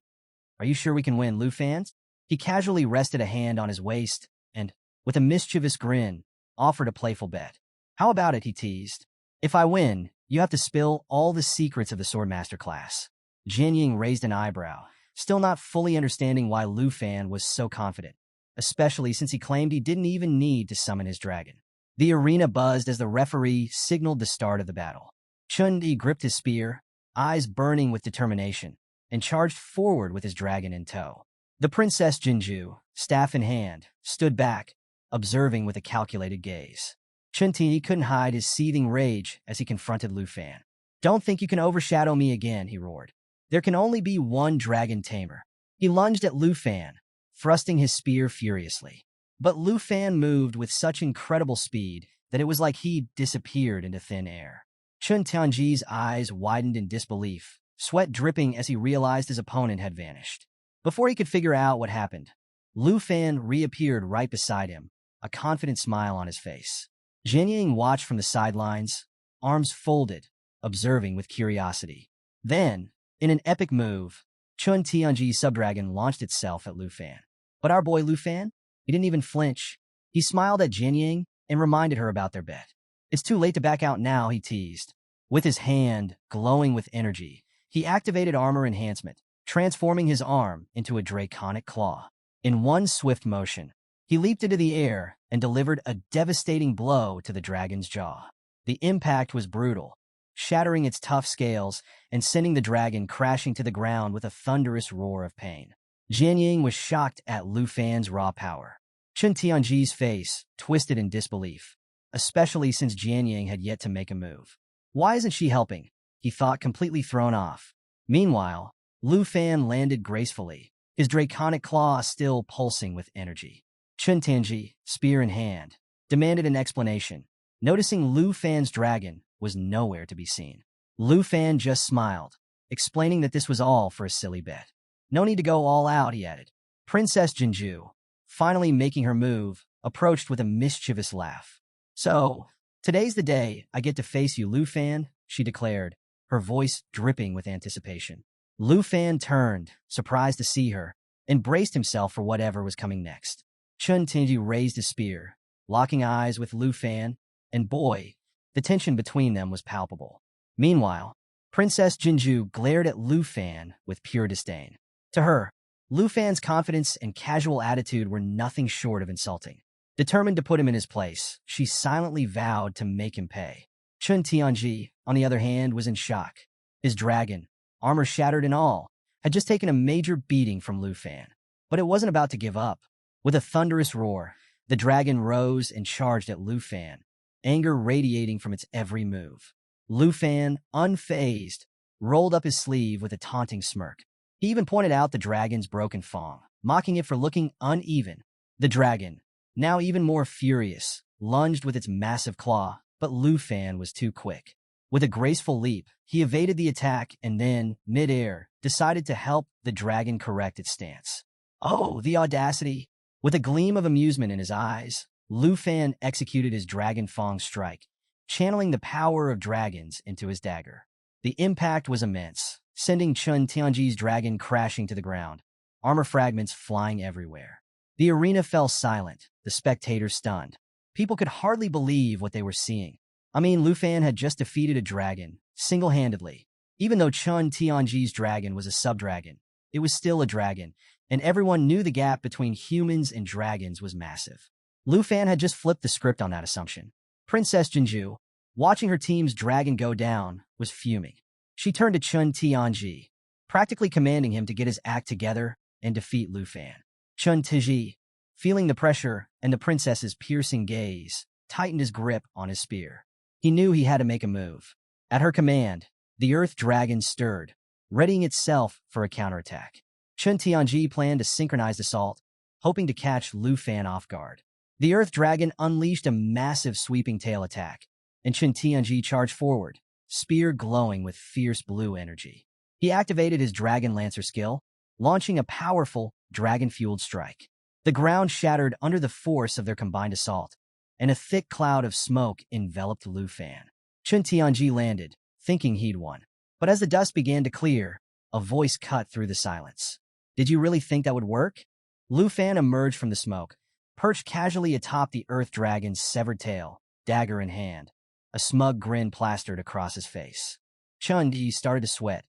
Speaker 1: "Are you sure we can win, Lu Fan?" He casually rested a hand on his waist and, with a mischievous grin, offered a playful bet. "How about it?" he teased. "If I win, you have to spill all the secrets of the Swordmaster class." Jianying raised an eyebrow, still not fully understanding why Lu Fan was so confident, especially since he claimed he didn't even need to summon his dragon. The arena buzzed as the referee signaled the start of the battle. Chun-Li gripped his spear, eyes burning with determination, and charged forward with his dragon in tow. The Princess Jinju, staff in hand, stood back, observing with a calculated gaze. Chun-Li couldn't hide his seething rage as he confronted Lu Fan. "Don't think you can overshadow me again," he roared. "There can only be one dragon tamer." He lunged at Lu Fan, thrusting his spear furiously. But Lu Fan moved with such incredible speed that it was like he disappeared into thin air. Chun Tianji's eyes widened in disbelief, sweat dripping as he realized his opponent had vanished. Before he could figure out what happened, Lu Fan reappeared right beside him, a confident smile on his face. Jianying watched from the sidelines, arms folded, observing with curiosity. Then, in an epic move, Chun Tianji's subdragon launched itself at Lu Fan. But our boy Lu Fan? He didn't even flinch. He smiled at Jianying and reminded her about their bet. "It's too late to back out now," he teased. With his hand glowing with energy, he activated armor enhancement, transforming his arm into a draconic claw. In one swift motion, he leaped into the air and delivered a devastating blow to the dragon's jaw. The impact was brutal, shattering its tough scales and sending the dragon crashing to the ground with a thunderous roar of pain. Jianying was shocked at Lu Fan's raw power. Chun Tianji's face twisted in disbelief, especially since Jianying had yet to make a move. "Why isn't she helping?" he thought, completely thrown off. Meanwhile, Lu Fan landed gracefully, his draconic claw still pulsing with energy. Chun Tianji, spear in hand, demanded an explanation, noticing Lu Fan's dragon was nowhere to be seen. Lu Fan just smiled, explaining that this was all for a silly bet. "No need to go all out," he added. Princess Jinju, finally making her move, approached with a mischievous laugh. "So, today's the day I get to face you, Lu Fan," she declared, her voice dripping with anticipation. Lu Fan turned, surprised to see her, and braced himself for whatever was coming next. Chun Tianji raised his spear, locking eyes with Lu Fan, and boy, the tension between them was palpable. Meanwhile, Princess Jinju glared at Lu Fan with pure disdain. To her, Lu Fan's confidence and casual attitude were nothing short of insulting. Determined to put him in his place, she silently vowed to make him pay. Chun Tianji, on the other hand, was in shock. His dragon, armor shattered and all, had just taken a major beating from Lu Fan. But it wasn't about to give up. With a thunderous roar, the dragon rose and charged at Lu Fan, anger radiating from its every move. Lu Fan, unfazed, rolled up his sleeve with a taunting smirk. He even pointed out the dragon's broken fang, mocking it for looking uneven. The dragon, now even more furious, lunged with its massive claw, but Lu Fan was too quick. With a graceful leap, he evaded the attack and then, mid-air, decided to help the dragon correct its stance. Oh, the audacity! With a gleam of amusement in his eyes, Lu Fan executed his dragon fang strike, channeling the power of dragons into his dagger. The impact was immense, sending Chun Tianji's dragon crashing to the ground. armor fragments flying everywhere. The arena fell silent, the spectators stunned. People could hardly believe what they were seeing. I mean, Lu Fan had just defeated a dragon, single-handedly. Even though Chun Tianji's dragon was a sub-dragon, it was still a dragon, and everyone knew the gap between humans and dragons was massive. Lu Fan had just flipped the script on that assumption. Princess Jinju, watching her team's dragon go down, was fuming. She turned to Chun Tianji, practically commanding him to get his act together and defeat Lu Fan. Chun Tiji, feeling the pressure and the princess's piercing gaze, tightened his grip on his spear. He knew he had to make a move. At her command, the earth dragon stirred, readying itself for a counterattack. Chun Tianji planned a synchronized assault, hoping to catch Lu Fan off guard. The earth dragon unleashed a massive sweeping tail attack, and Chun Tianji charged forward, spear glowing with fierce blue energy. He activated his Dragon Lancer skill, launching a powerful, dragon-fueled strike. The ground shattered under the force of their combined assault, and a thick cloud of smoke enveloped Lu Fan. Chun Tianji landed, thinking he'd won. But as the dust began to clear, a voice cut through the silence. "Did you really think that would work?" Lu Fan emerged from the smoke, perched casually atop the earth dragon's severed tail, dagger in hand. A smug grin plastered across his face. Chun Ti started to sweat,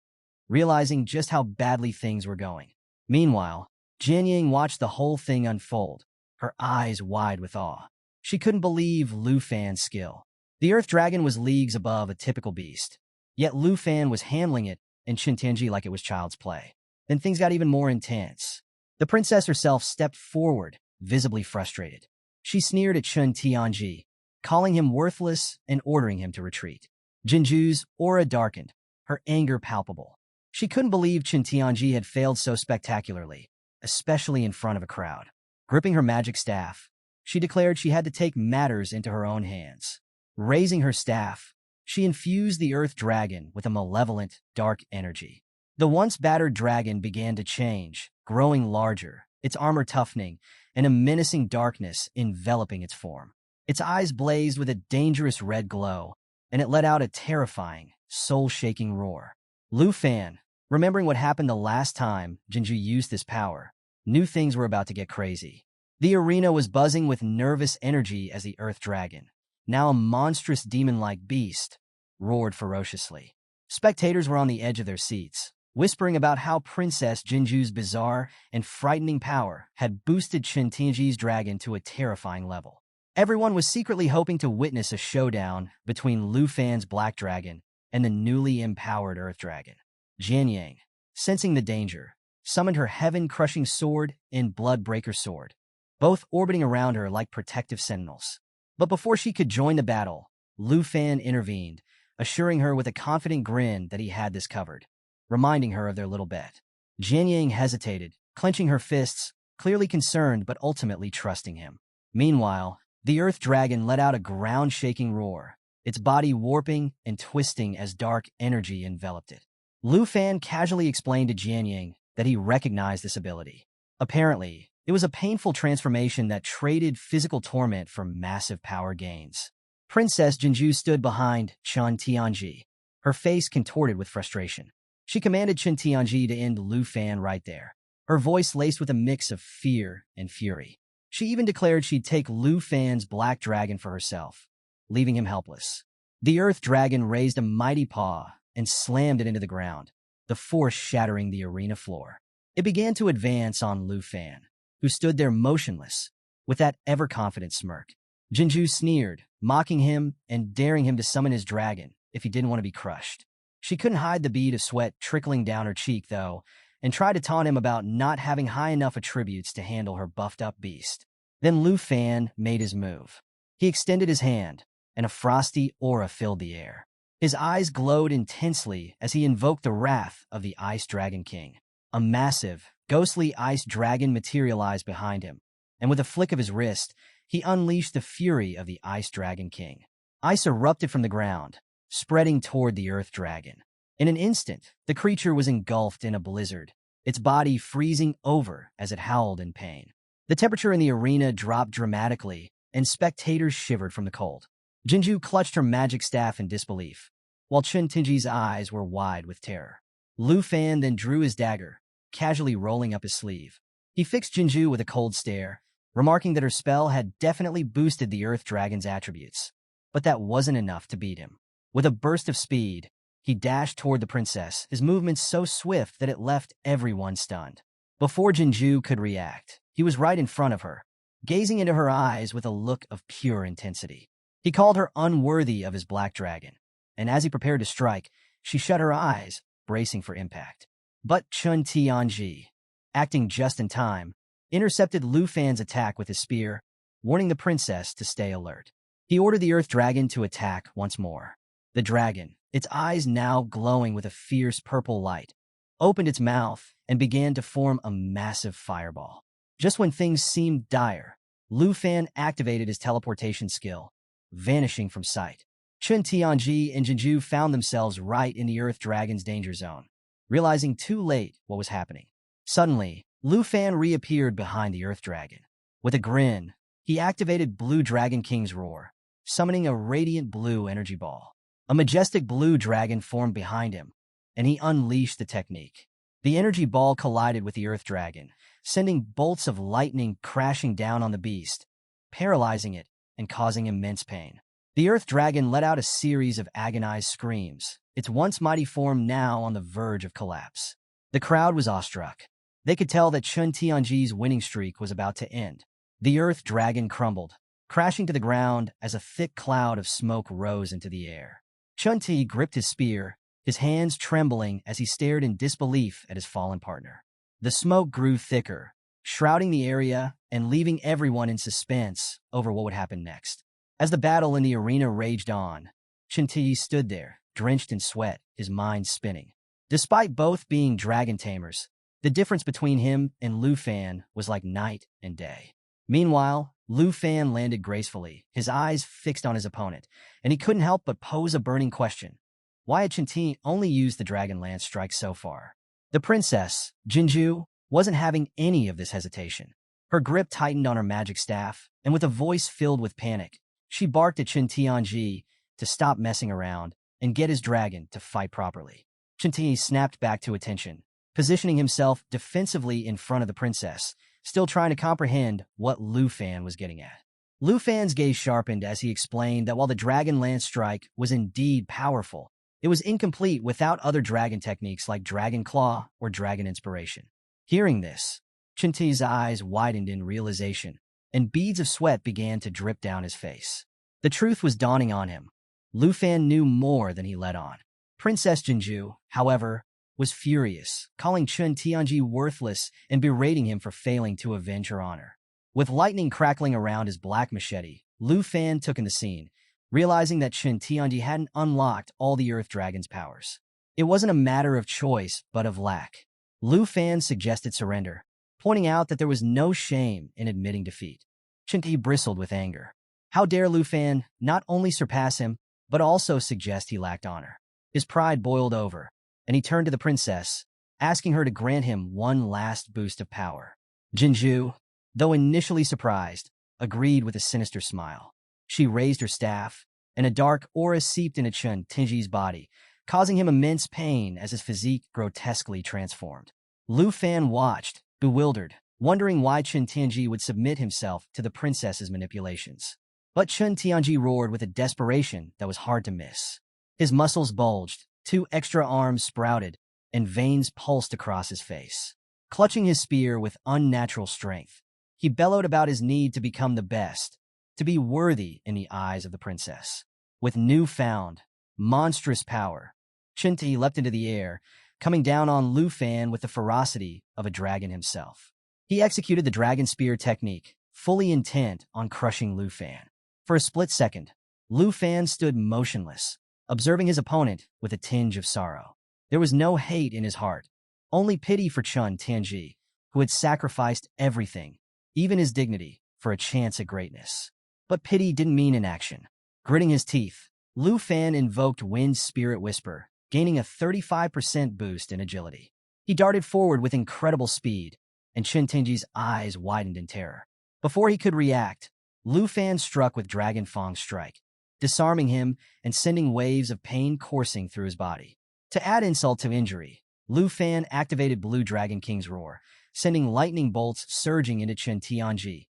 Speaker 1: realizing just how badly things were going. Meanwhile, Jianying watched the whole thing unfold, her eyes wide with awe. She couldn't believe Lu Fan's skill. The earth dragon was leagues above a typical beast, yet Lu Fan was handling it and Chun Tianji like it was child's play. Then things got even more intense. The princess herself stepped forward, visibly frustrated. She sneered at Chun Tianji, calling him worthless and ordering him to retreat. Jinju's aura darkened, her anger palpable. She couldn't believe Chun Tianji had failed so spectacularly, especially in front of a crowd. Gripping her magic staff, she declared she had to take matters into her own hands. Raising her staff, she infused the earth dragon with a malevolent, dark energy. The once battered dragon began to change, growing larger, its armor toughening, and a menacing darkness enveloping its form. Its eyes blazed with a dangerous red glow, and it let out a terrifying, soul-shaking roar. Lu Fan, remembering what happened the last time Jinju used this power, knew things were about to get crazy. The arena was buzzing with nervous energy as the earth dragon, now a monstrous demon-like beast, roared ferociously. Spectators were on the edge of their seats, whispering about how Princess Jinju's bizarre and frightening power had boosted Chun Tianji's dragon to a terrifying level. Everyone was secretly hoping to witness a showdown between Lu Fan's black dragon and the newly empowered earth dragon. Jianying, sensing the danger, summoned her heaven-crushing sword and blood-breaker sword, both orbiting around her like protective sentinels. But before she could join the battle, Lu Fan intervened, assuring her with a confident grin that he had this covered, reminding her of their little bet. Jianying hesitated, clenching her fists, clearly concerned but ultimately trusting him. Meanwhile, the earth dragon let out a ground-shaking roar, its body warping and twisting as dark energy enveloped it. Lu Fan casually explained to Jianying that he recognized this ability. Apparently, it was a painful transformation that traded physical torment for massive power gains. Princess Jinju stood behind Chun Tianji, her face contorted with frustration. She commanded Chun Tianji to end Lu Fan right there, her voice laced with a mix of fear and fury. She even declared she'd take Lu Fan's black dragon for herself, leaving him helpless. The earth dragon raised a mighty paw and slammed it into the ground, the force shattering the arena floor. It began to advance on Lu Fan, who stood there motionless, with that ever-confident smirk. Jinju sneered, mocking him and daring him to summon his dragon if he didn't want to be crushed. She couldn't hide the bead of sweat trickling down her cheek, though, and tried to taunt him about not having high enough attributes to handle her buffed-up beast. Then Lu Fan made his move. He extended his hand, and a frosty aura filled the air. His eyes glowed intensely as he invoked the wrath of the Ice Dragon King. A massive, ghostly ice dragon materialized behind him, and with a flick of his wrist, he unleashed the fury of the Ice Dragon King. Ice erupted from the ground, spreading toward the earth dragon. In an instant, the creature was engulfed in a blizzard, its body freezing over as it howled in pain. The temperature in the arena dropped dramatically, and spectators shivered from the cold. Jinju clutched her magic staff in disbelief, while Chun Tianji's eyes were wide with terror. Lu Fan then drew his dagger, casually rolling up his sleeve. He fixed Jinju with a cold stare, remarking that her spell had definitely boosted the Earth Dragon's attributes. But that wasn't enough to beat him. With a burst of speed, he dashed toward the princess, his movements so swift that it left everyone stunned. Before Jinju could react, he was right in front of her, gazing into her eyes with a look of pure intensity. He called her unworthy of his black dragon, and as he prepared to strike, she shut her eyes, bracing for impact. But Chun Tianji, acting just in time, intercepted Lu Fan's attack with his spear, warning the princess to stay alert. He ordered the Earth Dragon to attack once more. The dragon, its eyes now glowing with a fierce purple light, opened its mouth and began to form a massive fireball. Just when things seemed dire, Lu Fan activated his teleportation skill, vanishing from sight. Chun Tianji and Jinju found themselves right in the Earth Dragon's danger zone, realizing too late what was happening. Suddenly, Lu Fan reappeared behind the Earth Dragon. With a grin, he activated Blue Dragon King's Roar, summoning a radiant blue energy ball. A majestic blue dragon formed behind him, and he unleashed the technique. The energy ball collided with the Earth Dragon, sending bolts of lightning crashing down on the beast, paralyzing it and causing immense pain. The Earth Dragon let out a series of agonized screams, its once mighty form now on the verge of collapse. The crowd was awestruck. They could tell that Chun Tianji's winning streak was about to end. The Earth Dragon crumbled, crashing to the ground as a thick cloud of smoke rose into the air. Chun Ti gripped his spear, his hands trembling as he stared in disbelief at his fallen partner. The smoke grew thicker, shrouding the area and leaving everyone in suspense over what would happen next. As the battle in the arena raged on, Chun Ti stood there, drenched in sweat, his mind spinning. Despite both being dragon tamers, the difference between him and Lu Fan was like night and day. Meanwhile, Lu Fan landed gracefully, his eyes fixed on his opponent, and he couldn't help but pose a burning question. Why had Chun Ti only used the Dragon Lance strike so far? The princess, Jinju, wasn't having any of this hesitation. Her grip tightened on her magic staff, and with a voice filled with panic, she barked at Chun Tianji to stop messing around and get his dragon to fight properly. Chun Ti snapped back to attention, positioning himself defensively in front of the princess, still trying to comprehend what Lu Fan was getting at. Lu Fan's gaze sharpened as he explained that while the Dragon Lance strike was indeed powerful, it was incomplete without other dragon techniques like Dragon Claw or Dragon Inspiration. Hearing this, Chun Ti's eyes widened in realization, and beads of sweat began to drip down his face. The truth was dawning on him. Lu Fan knew more than he let on. Princess Jinju, however, was furious, calling Chun Tianji worthless and berating him for failing to avenge her honor. With lightning crackling around his black machete, Lu Fan took in the scene, realizing that Chun Tianji hadn't unlocked all the Earth Dragon's powers. It wasn't a matter of choice, but of lack. Lu Fan suggested surrender, pointing out that there was no shame in admitting defeat. Chun Ti bristled with anger. How dare Lu Fan not only surpass him, but also suggest he lacked honor? His pride boiled over, and he turned to the princess, asking her to grant him one last boost of power. Jinju, though initially surprised, agreed with a sinister smile. She raised her staff, and a dark aura seeped into Chun Tianji's body, causing him immense pain as his physique grotesquely transformed. Lu Fan watched, bewildered, wondering why Chun Tianji would submit himself to the princess's manipulations. But Chun Tianji roared with a desperation that was hard to miss. His muscles bulged, 2 extra arms sprouted, and veins pulsed across his face. Clutching his spear with unnatural strength, he bellowed about his need to become the best, to be worthy in the eyes of the princess. With newfound, monstrous power, Chun Ti leapt into the air, coming down on Lu Fan with the ferocity of a dragon himself. He executed the dragon spear technique, fully intent on crushing Lu Fan. For a split second, Lu Fan stood motionless, observing his opponent with a tinge of sorrow. There was no hate in his heart, only pity for Chun Tianji, who had sacrificed everything, even his dignity, for a chance at greatness. But pity didn't mean inaction. Gritting his teeth, Lu Fan invoked Wind's Spirit Whisper, gaining a 35% boost in agility. He darted forward with incredible speed, and Chun Tianji's eyes widened in terror. Before he could react, Lu Fan struck with Dragon Fang's strike, disarming him and sending waves of pain coursing through his body. To add insult to injury, Lu Fan activated Blue Dragon King's roar, sending lightning bolts surging into Chen Tianji,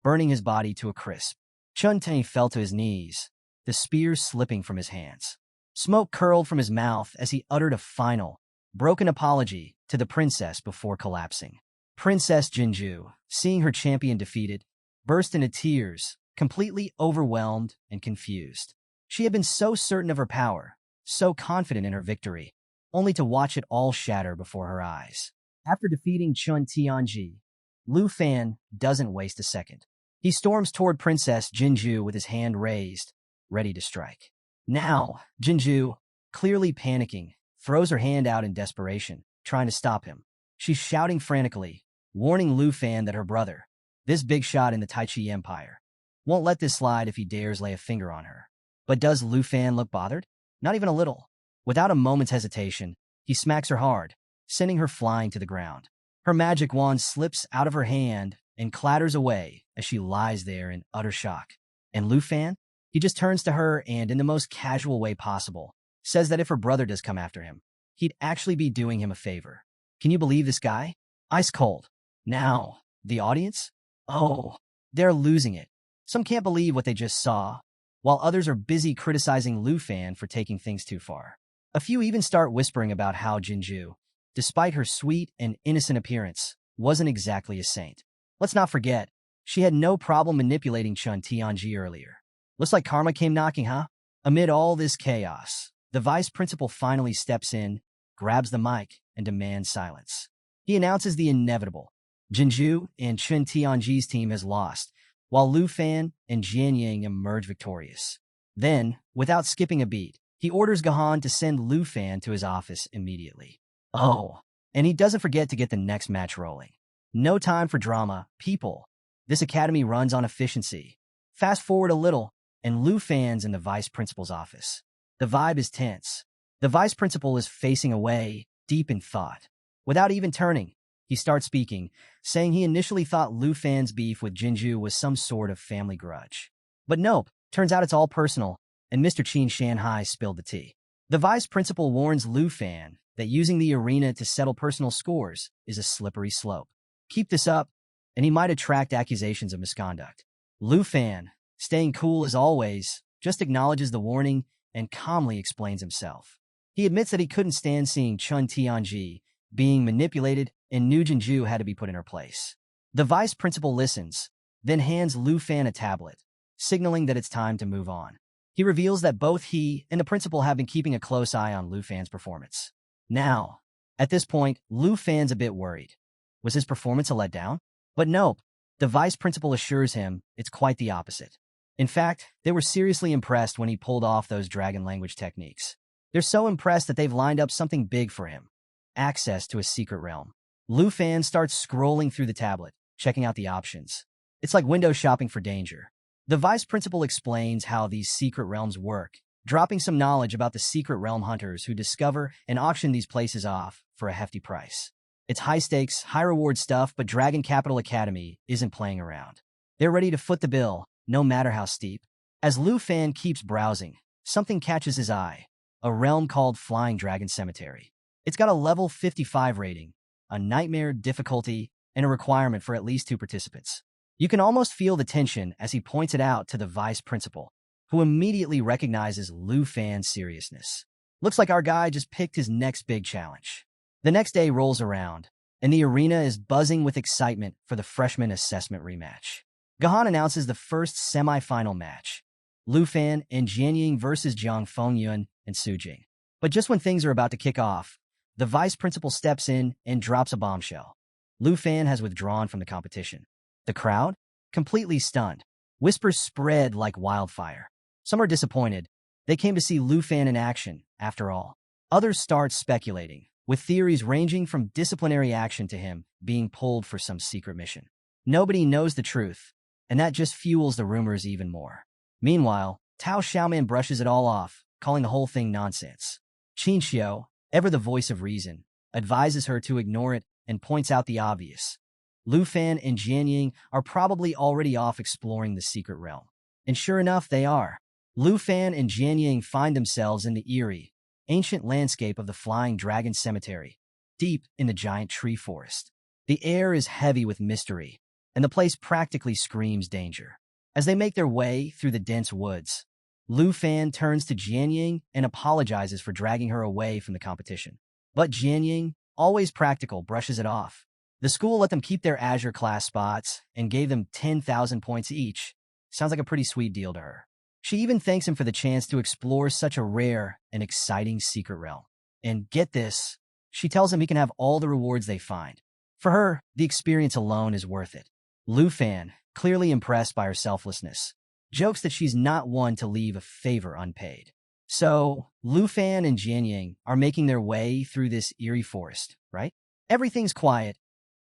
Speaker 1: burning his body to a crisp. Chun Teng fell to his knees, the spear slipping from his hands. Smoke curled from his mouth as he uttered a final, broken apology to the princess before collapsing. Princess Jinju, seeing her champion defeated, burst into tears, completely overwhelmed and confused. She had been so certain of her power, so confident in her victory, only to watch it all shatter before her eyes. After defeating Chun Tianji, Lu Fan doesn't waste a second. He storms toward Princess Jinju with his hand raised, ready to strike. Now, Jinju, clearly panicking, throws her hand out in desperation, trying to stop him. She's shouting frantically, warning Lu Fan that her brother, this big shot in the Tai Chi Empire, won't let this slide if he dares lay a finger on her. But does Lu Fan look bothered? Not even a little. Without a moment's hesitation, he smacks her hard, sending her flying to the ground. Her magic wand slips out of her hand and clatters away as she lies there in utter shock. And Lu Fan? He just turns to her and, in the most casual way possible, says that if her brother does come after him, he'd actually be doing him a favor. Can you believe this guy? Ice cold. Now, the audience? Oh, they're losing it. Some can't believe what they just saw, while others are busy criticizing Lu Fan for taking things too far. A few even start whispering about how Jinju, despite her sweet and innocent appearance, wasn't exactly a saint. Let's not forget, she had no problem manipulating Chun Tianji earlier. Looks like karma came knocking, huh? Amid all this chaos, the vice principal finally steps in, grabs the mic, and demands silence. He announces the inevitable. Jinju and Chun Tianji's team has lost, while Lu Fan and Jian Yang emerge victorious. Then, without skipping a beat, he orders Gahan to send Lu Fan to his office immediately. Oh, and he doesn't forget to get the next match rolling. No time for drama, people. This academy runs on efficiency. Fast forward a little, and Lu Fan's in the vice principal's office. The vibe is tense. The vice principal is facing away, deep in thought. Without even turning, he starts speaking, saying he initially thought Lu Fan's beef with Jinju was some sort of family grudge. But nope, turns out it's all personal, and Mr. Qin Shanhai spilled the tea. The vice principal warns Lu Fan that using the arena to settle personal scores is a slippery slope. Keep this up, and he might attract accusations of misconduct. Lu Fan, staying cool as always, just acknowledges the warning and calmly explains himself. He admits that he couldn't stand seeing Chun Tianji being manipulated and New Jinju had to be put in her place. The vice principal listens, then hands Lu Fan a tablet, signaling that it's time to move on. He reveals that both he and the principal have been keeping a close eye on Lu Fan's performance. Now, at this point, Lu Fan's a bit worried. Was his performance a letdown? But nope, the vice principal assures him it's quite the opposite. In fact, they were seriously impressed when he pulled off those dragon language techniques. They're so impressed that they've lined up something big for him. Access to a secret realm. Lu Fan starts scrolling through the tablet, checking out the options. It's like window shopping for danger. The vice principal explains how these secret realms work, dropping some knowledge about the secret realm hunters who discover and auction these places off for a hefty price. It's high-stakes, high-reward stuff, but Dragon Capital Academy isn't playing around. They're ready to foot the bill, no matter how steep. As Lu Fan keeps browsing, something catches his eye. A realm called Flying Dragon Cemetery. It's got a level 55 rating, a nightmare difficulty, and a requirement for at least 2 participants. You can almost feel the tension as he points it out to the vice principal, who immediately recognizes Lu Fan's seriousness. Looks like our guy just picked his next big challenge. The next day rolls around, and the arena is buzzing with excitement for the freshman assessment rematch. Gahan announces the first semi-final match, Lu Fan and Jianying versus Jiang Fengyun and Su Jing. But just when things are about to kick off, the vice principal steps in and drops a bombshell. Lu Fan has withdrawn from the competition. The crowd? Completely stunned. Whispers spread like wildfire. Some are disappointed. They came to see Lu Fan in action, after all. Others start speculating, with theories ranging from disciplinary action to him being pulled for some secret mission. Nobody knows the truth, and that just fuels the rumors even more. Meanwhile, Tao Xiaoman brushes it all off, calling the whole thing nonsense. Qin Xiao, ever the voice of reason, advises her to ignore it and points out the obvious. Lu Fan and Jianying are probably already off exploring the secret realm. And sure enough, they are. Lu Fan and Jianying find themselves in the eerie, ancient landscape of the Flying Dragon Cemetery, deep in the giant tree forest. The air is heavy with mystery, and the place practically screams danger. As they make their way through the dense woods, Lu Fan turns to Jianying and apologizes for dragging her away from the competition. But Jianying, always practical, brushes it off. The school let them keep their Azure class spots and gave them 10,000 points each. Sounds like a pretty sweet deal to her. She even thanks him for the chance to explore such a rare and exciting secret realm. And get this, she tells him he can have all the rewards they find. For her, the experience alone is worth it. Lu Fan, clearly impressed by her selflessness, jokes that she's not one to leave a favor unpaid. So, Lu Fan and Jianying are making their way through this eerie forest, right? Everything's quiet,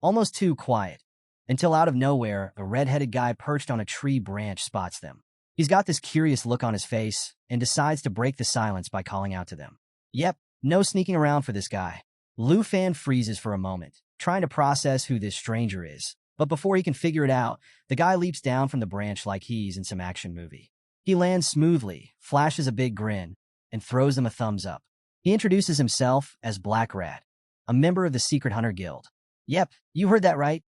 Speaker 1: almost too quiet, until out of nowhere, a red-headed guy perched on a tree branch spots them. He's got this curious look on his face and decides to break the silence by calling out to them. Yep, no sneaking around for this guy. Lu Fan freezes for a moment, trying to process who this stranger is. But before he can figure it out, the guy leaps down from the branch like he's in some action movie. He lands smoothly, flashes a big grin, and throws them a thumbs up. He introduces himself as Black Rat, a member of the Secret Hunter Guild. Yep, you heard that right.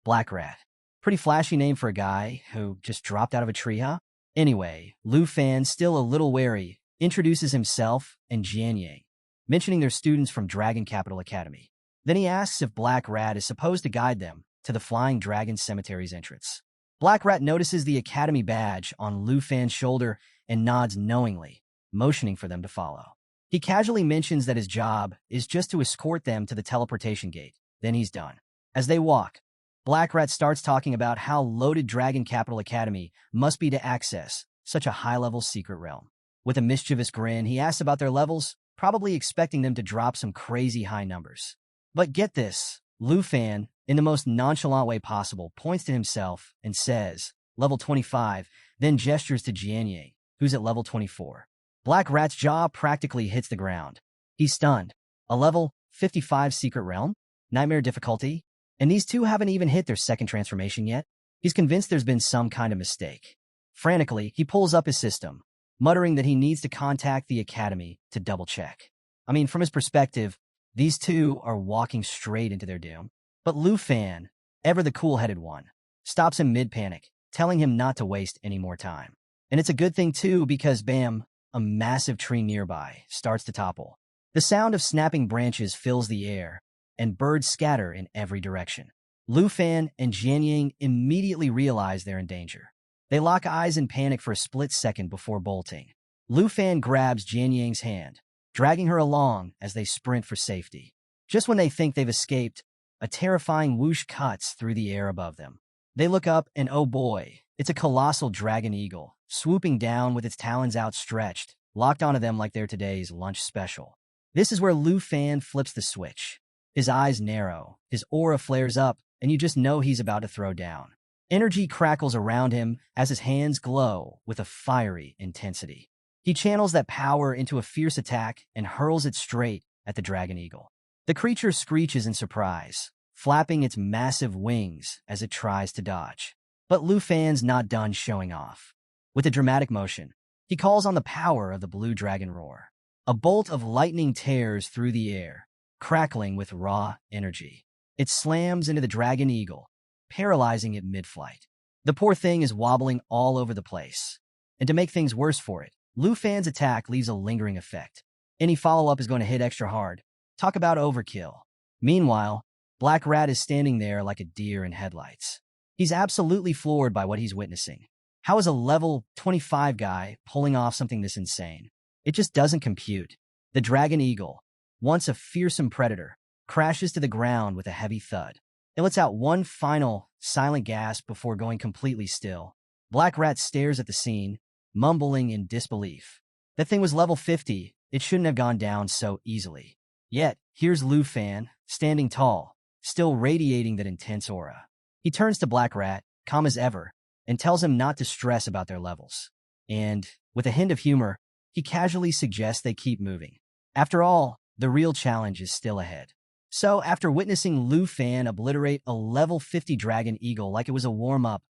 Speaker 1: Black Rat. Pretty flashy name for a guy who just dropped out of a tree, huh? Anyway, Lu Fan, still a little wary, introduces himself and Jianying, mentioning they're students from Dragon Capital Academy. Then he asks if Black Rat is supposed to guide them to the Flying Dragon Cemetery's entrance. Black Rat notices the Academy badge on Lu Fan's shoulder and nods knowingly, motioning for them to follow. He casually mentions that his job is just to escort them to the teleportation gate. Then he's done. As they walk, Black Rat starts talking about how loaded Dragon Capital Academy must be to access such a high-level secret realm. With a mischievous grin, he asks about their levels, probably expecting them to drop some crazy high numbers. But get this, Lu Fan, in the most nonchalant way possible, points to himself and says, level 25, then gestures to Jianying, who's at level 24. Black Rat's jaw practically hits the ground. He's stunned. A level 55 secret realm? Nightmare difficulty? And these two haven't even hit their second transformation yet? He's convinced there's been some kind of mistake. Frantically, he pulls up his system, muttering that he needs to contact the Academy to double-check. I mean, from his perspective, these two are walking straight into their doom. But Lu Fan, ever the cool-headed one, stops him mid-panic, telling him not to waste any more time. And it's a good thing, too, because bam, a massive tree nearby starts to topple. The sound of snapping branches fills the air, and birds scatter in every direction. Lu Fan and Jianying immediately realize they're in danger. They lock eyes in panic for a split second before bolting. Lu Fan grabs Jianying's hand, dragging her along as they sprint for safety. Just when they think they've escaped, a terrifying whoosh cuts through the air above them. They look up and oh boy, it's a colossal dragon eagle, swooping down with its talons outstretched, locked onto them like they're today's lunch special. This is where Lu Fan flips the switch. His eyes narrow, his aura flares up, and you just know he's about to throw down. Energy crackles around him as his hands glow with a fiery intensity. He channels that power into a fierce attack and hurls it straight at the dragon eagle. The creature screeches in surprise, flapping its massive wings as it tries to dodge. But Lu Fan's not done showing off. With a dramatic motion, he calls on the power of the blue dragon roar. A bolt of lightning tears through the air, crackling with raw energy. It slams into the dragon eagle, paralyzing it mid-flight. The poor thing is wobbling all over the place. And to make things worse for it, Lu Fan's attack leaves a lingering effect. Any follow-up is going to hit extra hard. Talk about overkill. Meanwhile, Black Rat is standing there like a deer in headlights. He's absolutely floored by what he's witnessing. How is a level 25 guy pulling off something this insane? It just doesn't compute. The dragon eagle, once a fearsome predator, crashes to the ground with a heavy thud. It lets out one final, silent gasp before going completely still. Black Rat stares at the scene, mumbling in disbelief. That thing was level 50. It shouldn't have gone down so easily. Yet, here's Lu Fan, standing tall, still radiating that intense aura. He turns to Black Rat, calm as ever, and tells him not to stress about their levels. And, with a hint of humor, he casually suggests they keep moving. After all, the real challenge is still ahead. So, after witnessing Lu Fan obliterate a level 50 dragon eagle like it was a warm-up,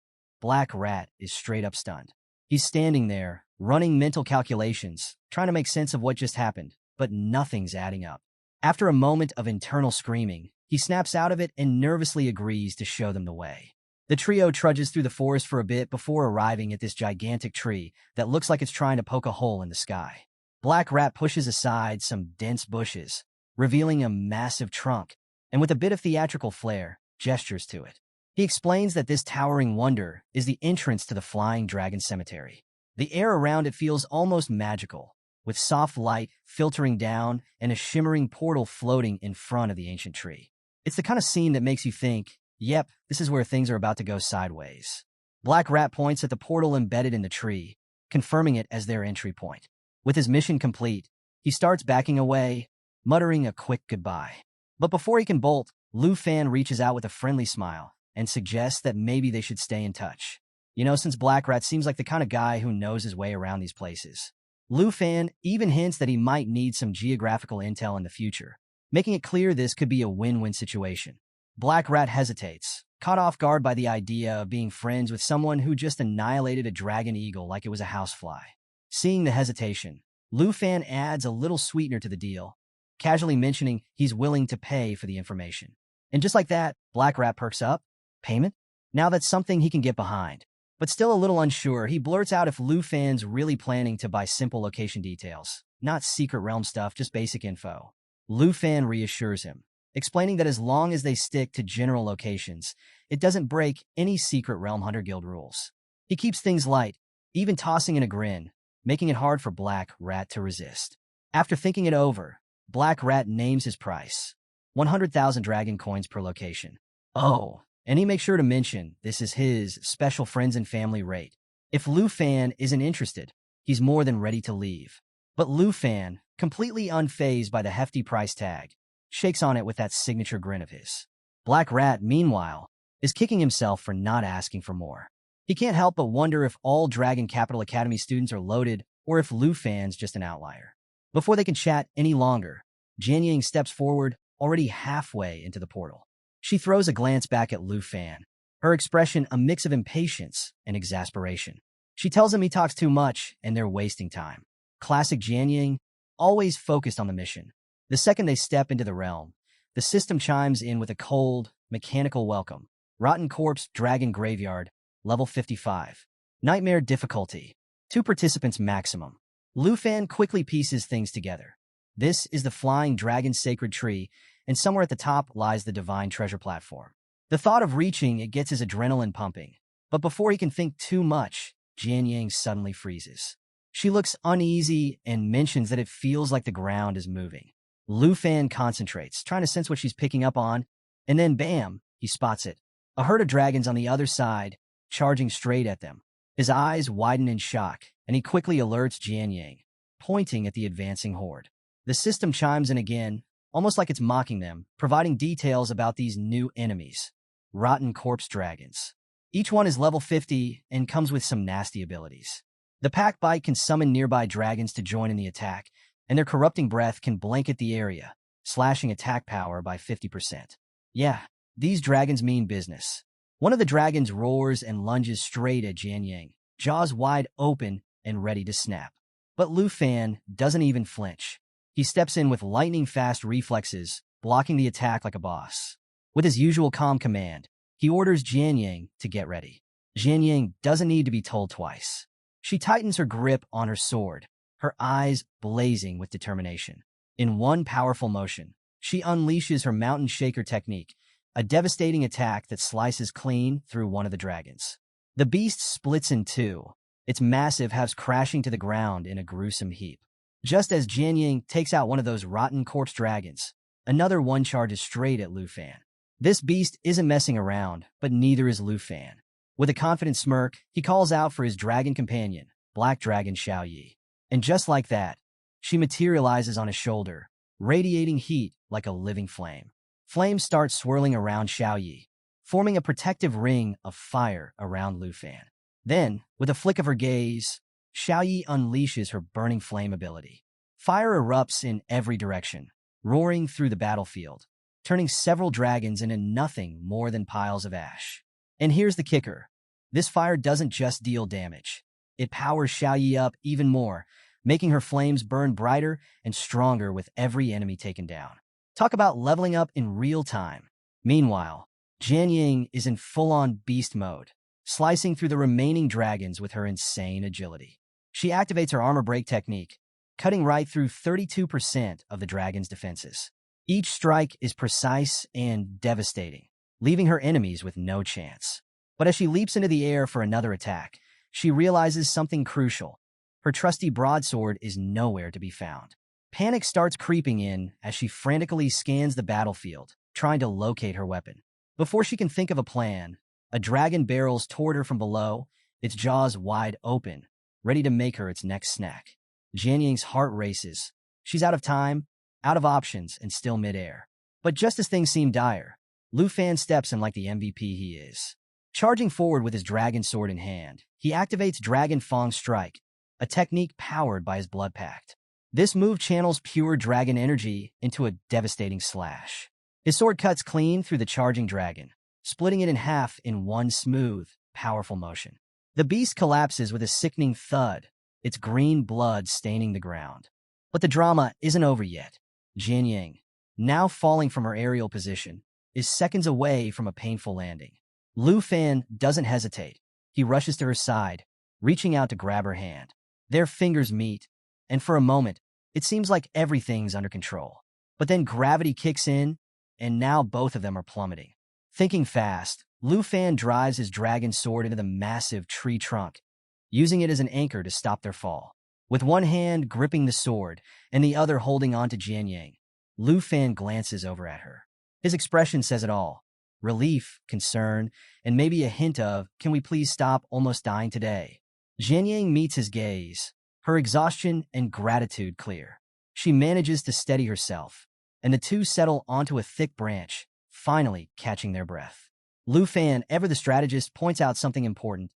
Speaker 1: Black Rat is straight up stunned. He's standing there, running mental calculations, trying to make sense of what just happened, but nothing's adding up. After a moment of internal screaming, he snaps out of it and nervously agrees to show them the way. The trio trudges through the forest for a bit before arriving at this gigantic tree that looks like it's trying to poke a hole in the sky. Black Rat pushes aside some dense bushes, revealing a massive trunk, and with a bit of theatrical flair, gestures to it. He explains that this towering wonder is the entrance to the Flying Dragon Cemetery. The air around it feels almost magical, with soft light filtering down and a shimmering portal floating in front of the ancient tree. It's the kind of scene that makes you think, yep, this is where things are about to go sideways. Black Rat points at the portal embedded in the tree, confirming it as their entry point. With his mission complete, he starts backing away, muttering a quick goodbye. But before he can bolt, Lu Fan reaches out with a friendly smile and suggests that maybe they should stay in touch. Since Black Rat seems like the kind of guy who knows his way around these places. Lu Fan even hints that he might need some geographical intel in the future, making it clear this could be a win-win situation. Black Rat hesitates, caught off guard by the idea of being friends with someone who just annihilated a dragon eagle like it was a housefly. Seeing the hesitation, Lu Fan adds a little sweetener to the deal, casually mentioning he's willing to pay for the information. And just like that, Black Rat perks up. Payment? Now that's something he can get behind. But still a little unsure, he blurts out if Lu Fan's really planning to buy simple location details. Not secret realm stuff, just basic info. Lu Fan reassures him, explaining that as long as they stick to general locations, it doesn't break any secret realm Hunter Guild rules. He keeps things light, even tossing in a grin, making it hard for Black Rat to resist. After thinking it over, Black Rat names his price, 100,000 dragon coins per location. Oh, and he makes sure to mention this is his special friends and family rate. If Lu Fan isn't interested, he's more than ready to leave. But Lu Fan, completely unfazed by the hefty price tag, shakes on it with that signature grin of his. Black Rat, meanwhile, is kicking himself for not asking for more. He can't help but wonder if all Dragon Capital Academy students are loaded or if Lu Fan's just an outlier. Before they can chat any longer, Jianying steps forward, already halfway into the portal. She throws a glance back at Lu Fan, her expression a mix of impatience and exasperation. She tells him he talks too much and they're wasting time. Classic Jianying, always focused on the mission. The second they step into the realm, the system chimes in with a cold, mechanical welcome. Rotten Corpse Dragon Graveyard, level 55. Nightmare difficulty, 2 participants maximum. Lu Fan quickly pieces things together. This is the Flying Dragon Sacred Tree, and somewhere at the top lies the Divine Treasure Platform. The thought of reaching it gets his adrenaline pumping, but before he can think too much, Jianying suddenly freezes. She looks uneasy and mentions that it feels like the ground is moving. Lu Fan concentrates, trying to sense what she's picking up on, and then bam, he spots it. A herd of dragons on the other side, charging straight at them. His eyes widen in shock, and he quickly alerts Jianying, pointing at the advancing horde. The system chimes in again, almost like it's mocking them, providing details about these new enemies. Rotten Corpse Dragons. Each one is level 50 and comes with some nasty abilities. The Pack Bite can summon nearby dragons to join in the attack, and their corrupting breath can blanket the area, slashing attack power by 50%. Yeah, these dragons mean business. One of the dragons roars and lunges straight at Jianying, jaws wide open and ready to snap. But Lu Fan doesn't even flinch. He steps in with lightning-fast reflexes, blocking the attack like a boss. With his usual calm command, he orders Jianying to get ready. Jianying doesn't need to be told twice. She tightens her grip on her sword, her eyes blazing with determination. In one powerful motion, she unleashes her Mountain Shaker technique, a devastating attack that slices clean through one of the dragons. The beast splits in two, its massive halves crashing to the ground in a gruesome heap. Just as Jianying takes out one of those rotten corpse dragons, another one charges straight at Lu Fan. This beast isn't messing around, but neither is Lu Fan. With a confident smirk, he calls out for his dragon companion, Black Dragon Xiaoyi. And just like that, she materializes on his shoulder, radiating heat like a living flame. Flames start swirling around Xiaoyi, forming a protective ring of fire around Lu Fan. Then, with a flick of her gaze, Xiaoyi unleashes her burning flame ability. Fire erupts in every direction, roaring through the battlefield, turning several dragons into nothing more than piles of ash. And here's the kicker. This fire doesn't just deal damage. It powers Xiaoyi up even more, making her flames burn brighter and stronger with every enemy taken down. Talk about leveling up in real time. Meanwhile, Jian Ying is in full-on beast mode, slicing through the remaining dragons with her insane agility. She activates her armor break technique, cutting right through 32% of the dragon's defenses. Each strike is precise and devastating, leaving her enemies with no chance. But as she leaps into the air for another attack, she realizes something crucial. Her trusty broadsword is nowhere to be found. Panic starts creeping in as she frantically scans the battlefield, trying to locate her weapon. Before she can think of a plan, a dragon barrels toward her from below, its jaws wide open, ready to make her its next snack. Jian Ying's heart races. She's out of time, out of options, and still midair. But just as things seem dire, Lu Fan steps in like the MVP he is. Charging forward with his dragon sword in hand, he activates Dragon Fang Strike, a technique powered by his blood pact. This move channels pure dragon energy into a devastating slash. His sword cuts clean through the charging dragon, splitting it in half in one smooth, powerful motion. The beast collapses with a sickening thud, its green blood staining the ground. But the drama isn't over yet. Jian Ying, now falling from her aerial position, is seconds away from a painful landing. Lu Fan doesn't hesitate. He rushes to her side, reaching out to grab her hand. Their fingers meet, and for a moment, it seems like everything's under control. But then gravity kicks in, and now both of them are plummeting. Thinking fast, Lu Fan drives his dragon sword into the massive tree trunk, using it as an anchor to stop their fall. With one hand gripping the sword and the other holding on to Jian Ying, Lu Fan glances over at her. His expression says it all. Relief, concern, and maybe a hint of, can we please stop almost dying today? Jian Ying meets his gaze, her exhaustion and gratitude clear. She manages to steady herself, and the two settle onto a thick branch, finally catching their breath. Lu Fan, ever the strategist, points out something important.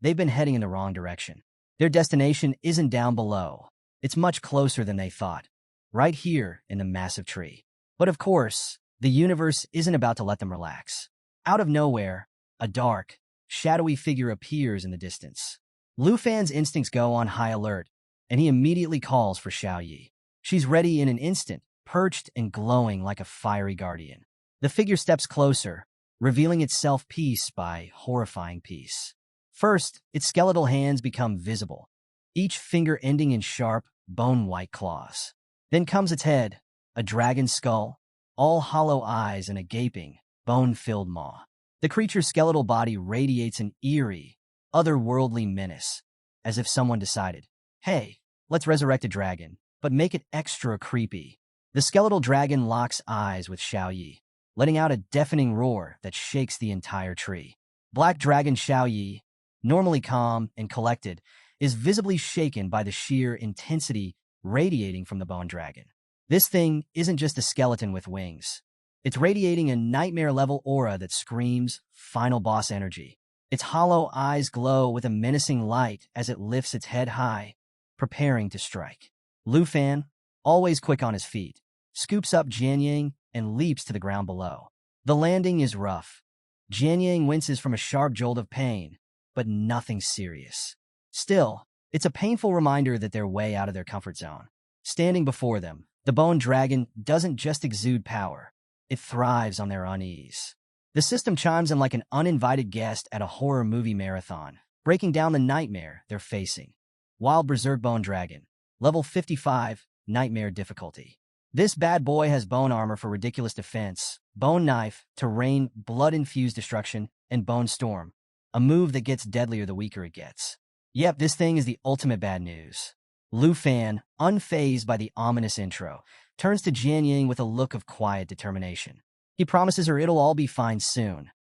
Speaker 1: They've been heading in the wrong direction. Their destination isn't down below. It's much closer than they thought, right here in the massive tree. But of course, the universe isn't about to let them relax. Out of nowhere, a dark, shadowy figure appears in the distance. Lu Fan's instincts go on high alert, and he immediately calls for Xiao Yi. She's ready in an instant, perched and glowing like a fiery guardian. The figure steps closer, revealing itself piece by horrifying piece. First, its skeletal hands become visible, each finger ending in sharp, bone-white claws. Then comes its head, a dragon's skull, all hollow eyes and a gaping, bone-filled maw. The creature's skeletal body radiates an eerie, otherworldly menace, as if someone decided, hey, let's resurrect a dragon, but make it extra creepy. The skeletal dragon locks eyes with Xiao Yi, letting out a deafening roar that shakes the entire tree. Black Dragon Xiao Yi, normally calm and collected, is visibly shaken by the sheer intensity radiating from the bone dragon. This thing isn't just a skeleton with wings. It's radiating a nightmare-level aura that screams final boss energy. Its hollow eyes glow with a menacing light as it lifts its head high, preparing to strike. Lu Fan, always quick on his feet, scoops up Jian Ying and leaps to the ground below. The landing is rough. Jian Ying winces from a sharp jolt of pain, but nothing serious. Still, it's a painful reminder that they're way out of their comfort zone. Standing before them, the bone dragon doesn't just exude power, it thrives on their unease. The system chimes in like an uninvited guest at a horror movie marathon, breaking down the nightmare they're facing. Wild Berserk Bone Dragon, level 55, nightmare difficulty. This bad boy has bone armor for ridiculous defense, bone knife to rain blood-infused destruction, and bone storm, a move that gets deadlier the weaker it gets. Yep, this thing is the ultimate bad news. Lu Fan, unfazed by the ominous intro, turns to Jian Ying with a look of quiet determination. He promises her it'll all be fine soon,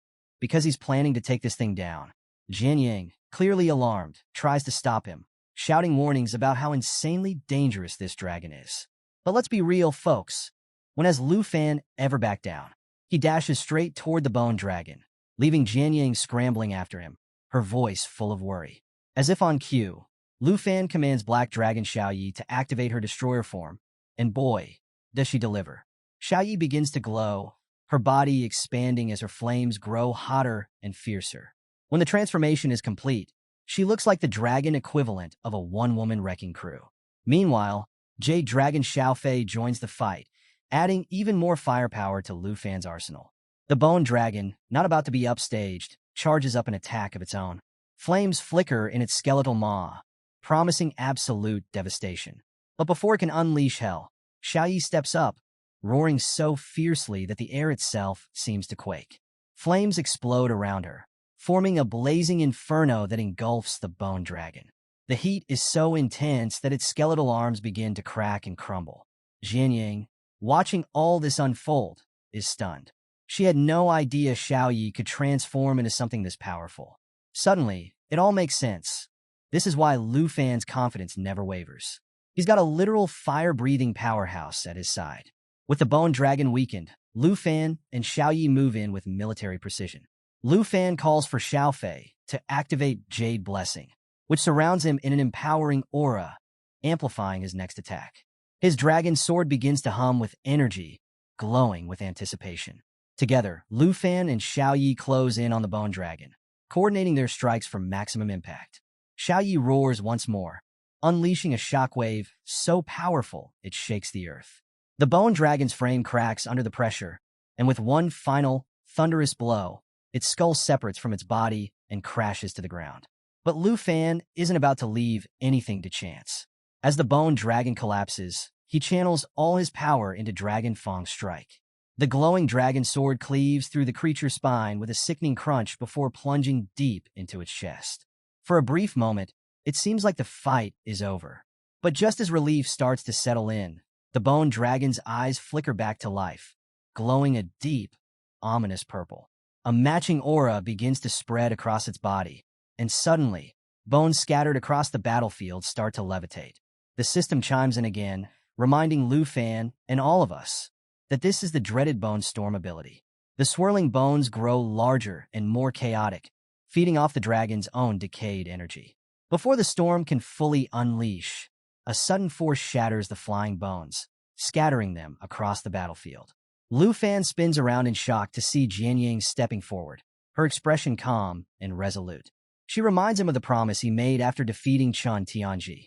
Speaker 1: because he's planning to take this thing down. Jian Ying, clearly alarmed, tries to stop him, shouting warnings about how insanely dangerous this dragon is. But let's be real, folks. When has Lu Fan ever backed down? He dashes straight toward the bone dragon, leaving Jian Ying scrambling after him, her voice full of worry. As if on cue, Lu Fan commands Black Dragon Xiao Yi to activate her destroyer form, and boy, does she deliver. Xiao Yi begins to glow, her body expanding as her flames grow hotter and fiercer. When the transformation is complete, she looks like the dragon equivalent of a one-woman wrecking crew. Meanwhile, Jade Dragon Xiaofei joins the fight, adding even more firepower to Lu Fan's arsenal. The bone dragon, not about to be upstaged, charges up an attack of its own. Flames flicker in its skeletal maw, promising absolute devastation. But before it can unleash hell, Xiaoyi steps up, roaring so fiercely that the air itself seems to quake. Flames explode around her, forming a blazing inferno that engulfs the bone dragon. The heat is so intense that its skeletal arms begin to crack and crumble. Jianying, watching all this unfold, is stunned. She had no idea Xiaoyi could transform into something this powerful. Suddenly, it all makes sense. This is why Lu Fan's confidence never wavers. He's got a literal fire-breathing powerhouse at his side. With the bone dragon weakened, Lu Fan and Xiaoyi move in with military precision. Lu Fan calls for Xiaofei to activate Jade Blessing, which surrounds him in an empowering aura, amplifying his next attack. His dragon sword begins to hum with energy, glowing with anticipation. Together, Lu Fan and Xiaoyi close in on the bone dragon, coordinating their strikes for maximum impact. Xiaoyi roars once more, unleashing a shockwave so powerful it shakes the earth. The bone dragon's frame cracks under the pressure, and with one final, thunderous blow, its skull separates from its body and crashes to the ground. But Lu Fan isn't about to leave anything to chance. As the bone dragon collapses, he channels all his power into Dragon Fang's strike. The glowing dragon sword cleaves through the creature's spine with a sickening crunch before plunging deep into its chest. For a brief moment, it seems like the fight is over. But just as relief starts to settle in, the bone dragon's eyes flicker back to life, glowing a deep, ominous purple. A matching aura begins to spread across its body, and suddenly, bones scattered across the battlefield start to levitate. The system chimes in again, reminding Lu Fan and all of us that this is the dreaded bone storm ability. The swirling bones grow larger and more chaotic, feeding off the dragon's own decayed energy. Before the storm can fully unleash, a sudden force shatters the flying bones, scattering them across the battlefield. Lu Fan spins around in shock to see Jianying stepping forward, her expression calm and resolute. She reminds him of the promise he made after defeating Chen Tianji,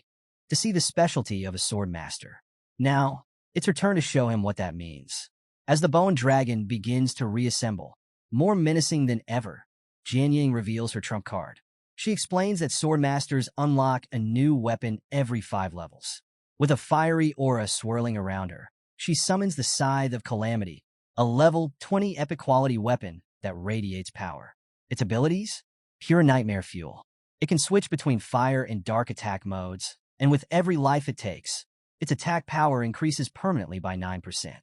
Speaker 1: to see the specialty of a sword master. Now, it's her turn to show him what that means. As the bone dragon begins to reassemble, more menacing than ever, Jianying reveals her trump card. She explains that sword masters unlock a new weapon every 5 levels. With a fiery aura swirling around her, she summons the Scythe of Calamity, a level 20 epic quality weapon that radiates power. Its abilities? Pure nightmare fuel. It can switch between fire and dark attack modes, and with every life it takes, its attack power increases permanently by 9%.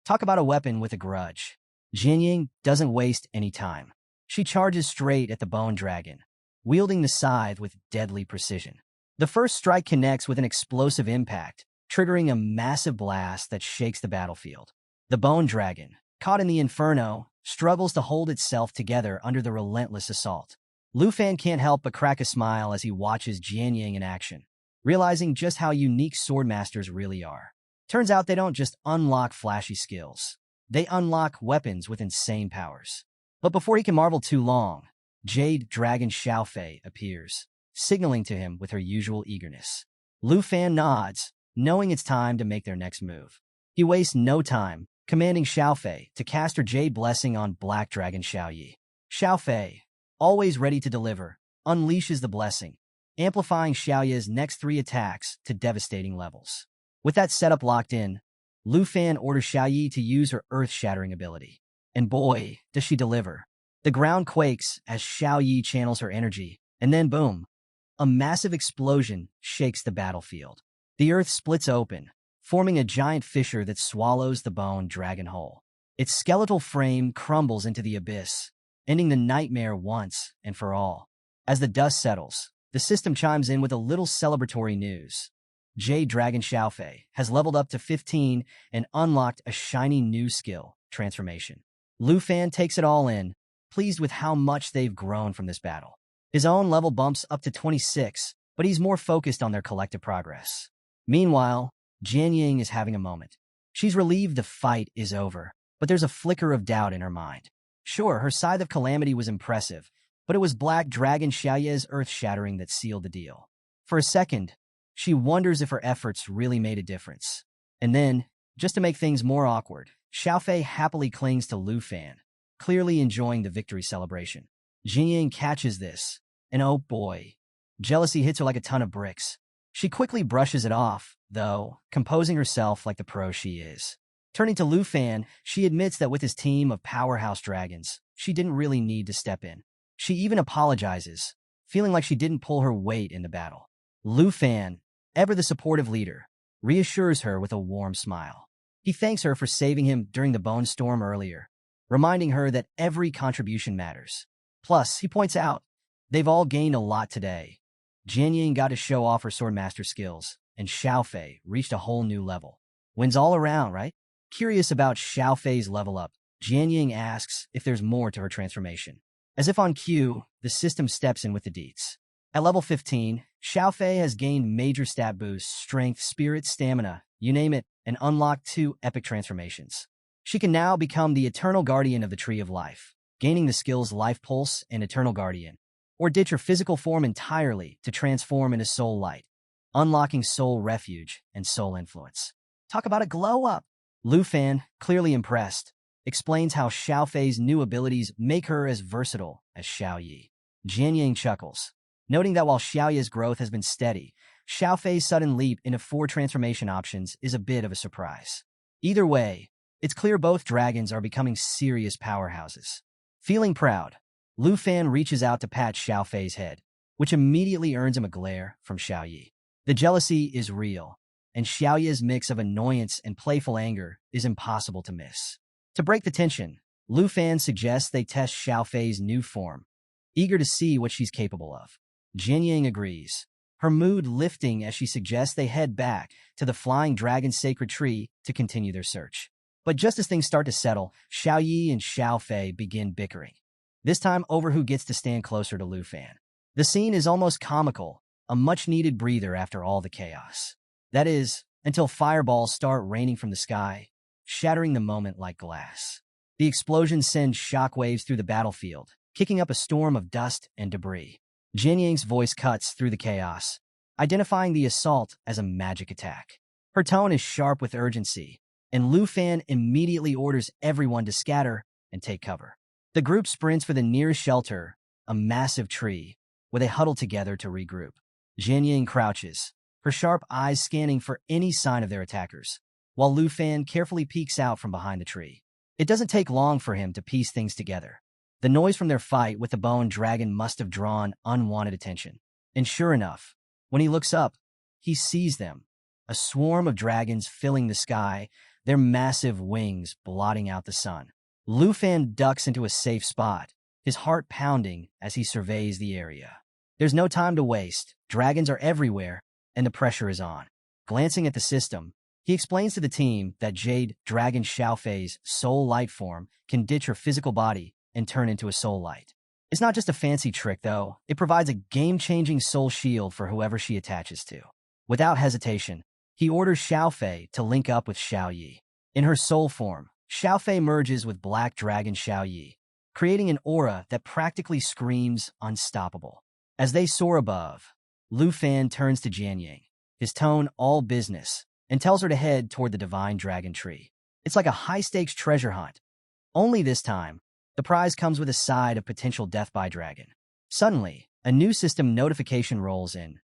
Speaker 1: Talk about a weapon with a grudge. Jianying doesn't waste any time. She charges straight at the bone dragon, wielding the scythe with deadly precision. The first strike connects with an explosive impact, triggering a massive blast that shakes the battlefield. The bone dragon, caught in the inferno, struggles to hold itself together under the relentless assault. Lu Fan can't help but crack a smile as he watches Jianying in action, realizing just how unique swordmasters really are. Turns out they don't just unlock flashy skills. They unlock weapons with insane powers. But before he can marvel too long, Jade Dragon Xiaofei appears, signaling to him with her usual eagerness. Lu Fan nods, knowing it's time to make their next move. He wastes no time, commanding Xiaofei to cast her Jade Blessing on Black Dragon Xiaoyi. Xiaofei, always ready to deliver, unleashes the blessing, amplifying Xiaoyi's next 3 attacks to devastating levels. With that setup locked in, Lu Fan orders Xiaoyi to use her earth-shattering ability. And boy, does she deliver. The ground quakes as Xiaoyi channels her energy, and then boom, a massive explosion shakes the battlefield. The earth splits open, forming a giant fissure that swallows the bone dragon whole. Its skeletal frame crumbles into the abyss, ending the nightmare once and for all. As the dust settles, the system chimes in with a little celebratory news. Jade Dragon Xiaofei has leveled up to 15 and unlocked a shiny new skill, Transformation. Lu Fan takes it all in, pleased with how much they've grown from this battle. His own level bumps up to 26, but he's more focused on their collective progress. Meanwhile, Jianying is having a moment. She's relieved the fight is over, but there's a flicker of doubt in her mind. Sure, her Scythe of Calamity was impressive, but it was Black Dragon Xiaoyi's earth-shattering that sealed the deal. For a second, she wonders if her efforts really made a difference. And then, Just to make things more awkward, Xiaofei happily clings to Lu Fan, clearly enjoying the victory celebration. Jinying catches this, and oh boy, jealousy hits her like a ton of bricks. She quickly brushes it off, though, composing herself like the pro she is. Turning to Lu Fan, she admits that with his team of powerhouse dragons, she didn't really need to step in. She even apologizes, feeling like she didn't pull her weight in the battle. Lu Fan, ever the supportive leader, reassures her with a warm smile. He thanks her for saving him during the bone storm earlier, reminding her that every contribution matters. Plus, he points out, they've all gained a lot today. Jianying got to show off her swordmaster skills, and Xiaofei reached a whole new level. Wins all around, right? Curious about Xiaofei's level up, Jianying asks if there's more to her transformation. As if on cue, the system steps in with the deets. At level 15, Xiaofei has gained major stat boosts, strength, spirit, stamina, you name it, and unlocked 2 epic transformations. She can now become the Eternal Guardian of the Tree of Life, gaining the skills Life Pulse and Eternal Guardian, or ditch her physical form entirely to transform into Soul Light, unlocking Soul Refuge and Soul Influence. Talk about a glow up! Lu Fan, clearly impressed, explains how Xiaofei's new abilities make her as versatile as Xiaoyi. Jianying chuckles, noting that while Xiaoyi's growth has been steady, Xiaofei's sudden leap into 4 transformation options is a bit of a surprise. Either way, it's clear both dragons are becoming serious powerhouses. Feeling proud, Lu Fan reaches out to pat Xiaofei's head, which immediately earns him a glare from Xiaoyi. The jealousy is real, and Xiaoyi's mix of annoyance and playful anger is impossible to miss. To break the tension, Lu Fan suggests they test Xiaofei's new form, eager to see what she's capable of. Jianying agrees, her mood lifting as she suggests they head back to the Flying Dragon Sacred Tree to continue their search. But just as things start to settle, Xiaoyi and Xiaofei begin bickering, this time over who gets to stand closer to Lu Fan. The scene is almost comical, a much-needed breather after all the chaos. That is, until fireballs start raining from the sky, shattering the moment like glass. The explosions send shockwaves through the battlefield, kicking up a storm of dust and debris. Jianying's voice cuts through the chaos, identifying the assault as a magic attack. Her tone is sharp with urgency, and Lu Fan immediately orders everyone to scatter and take cover. The group sprints for the nearest shelter, a massive tree, where they huddle together to regroup. Jianying crouches, her sharp eyes scanning for any sign of their attackers, while Lu Fan carefully peeks out from behind the tree. It doesn't take long for him to piece things together. The noise from their fight with the bone dragon must have drawn unwanted attention. And sure enough, when he looks up, he sees them, a swarm of dragons filling the sky, their massive wings blotting out the sun. Lu Fan ducks into a safe spot, his heart pounding as he surveys the area. There's no time to waste. Dragons are everywhere, and the pressure is on. Glancing at the system, he explains to the team that Jade Dragon Xiaofei's Soul Light form can ditch her physical body and turn into a Soul Light. It's not just a fancy trick, though. It provides a game-changing soul shield for whoever she attaches to. Without hesitation, he orders Xiaofei to link up with Xiaoyi. In her soul form, Xiaofei merges with Black Dragon Xiaoyi, creating an aura that practically screams unstoppable. As they soar above, Lu Fan turns to Jianying, his tone all business, and tells her to head toward the Divine Dragon Tree. It's like a high-stakes treasure hunt. Only this time, the prize comes with a side of potential death by dragon. Suddenly, a new system notification rolls in.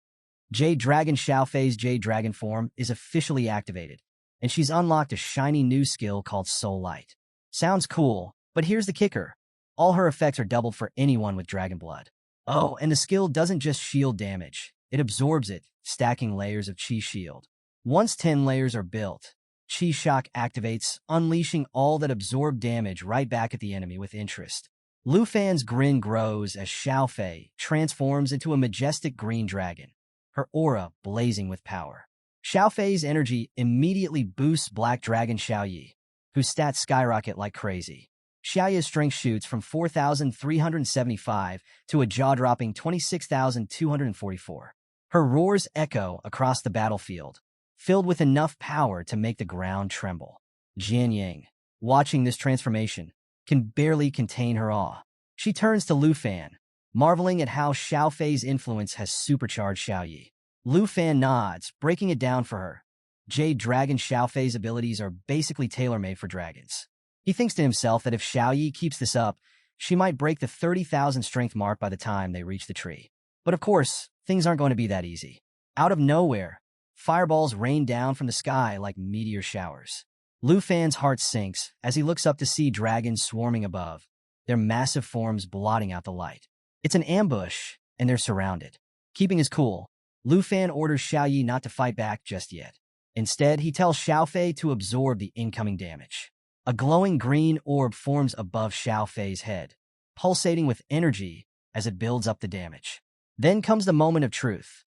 Speaker 1: Jade Dragon Xiaofei's Jade Dragon form is officially activated, and she's unlocked a shiny new skill called Soul Light. Sounds cool, but here's the kicker. All her effects are doubled for anyone with dragon blood. Oh, and the skill doesn't just shield damage. It absorbs it, stacking layers of Chi Shield. Once 10 layers are built, Chi Shock activates, unleashing all that absorbed damage right back at the enemy with interest. Lu Fan's grin grows as Xiaofei transforms into a majestic green dragon, her aura blazing with power. Xiaofei's energy immediately boosts Black Dragon Xiaoyi, whose stats skyrocket like crazy. Xiaoyi's strength shoots from 4,375 to a jaw-dropping 26,244. Her roars echo across the battlefield, filled with enough power to make the ground tremble. Jianying, watching this transformation, can barely contain her awe. She turns to Lu Fan, marveling at how Xiaofei's influence has supercharged Xiaoyi. Lu Fan nods, breaking it down for her. Jade Dragon Xiaofei's abilities are basically tailor-made for dragons. He thinks to himself that if Xiaoyi keeps this up, she might break the 30,000 strength mark by the time they reach the tree. But of course, things aren't going to be that easy. Out of nowhere, fireballs rain down from the sky like meteor showers. Lu Fan's heart sinks as he looks up to see dragons swarming above, their massive forms blotting out the light. It's an ambush, and they're surrounded. Keeping his cool, Lu Fan orders Xiaoyi not to fight back just yet. Instead, he tells Xiaofei to absorb the incoming damage. A glowing green orb forms above Xiaofei's head, pulsating with energy as it builds up the damage. Then comes the moment of truth.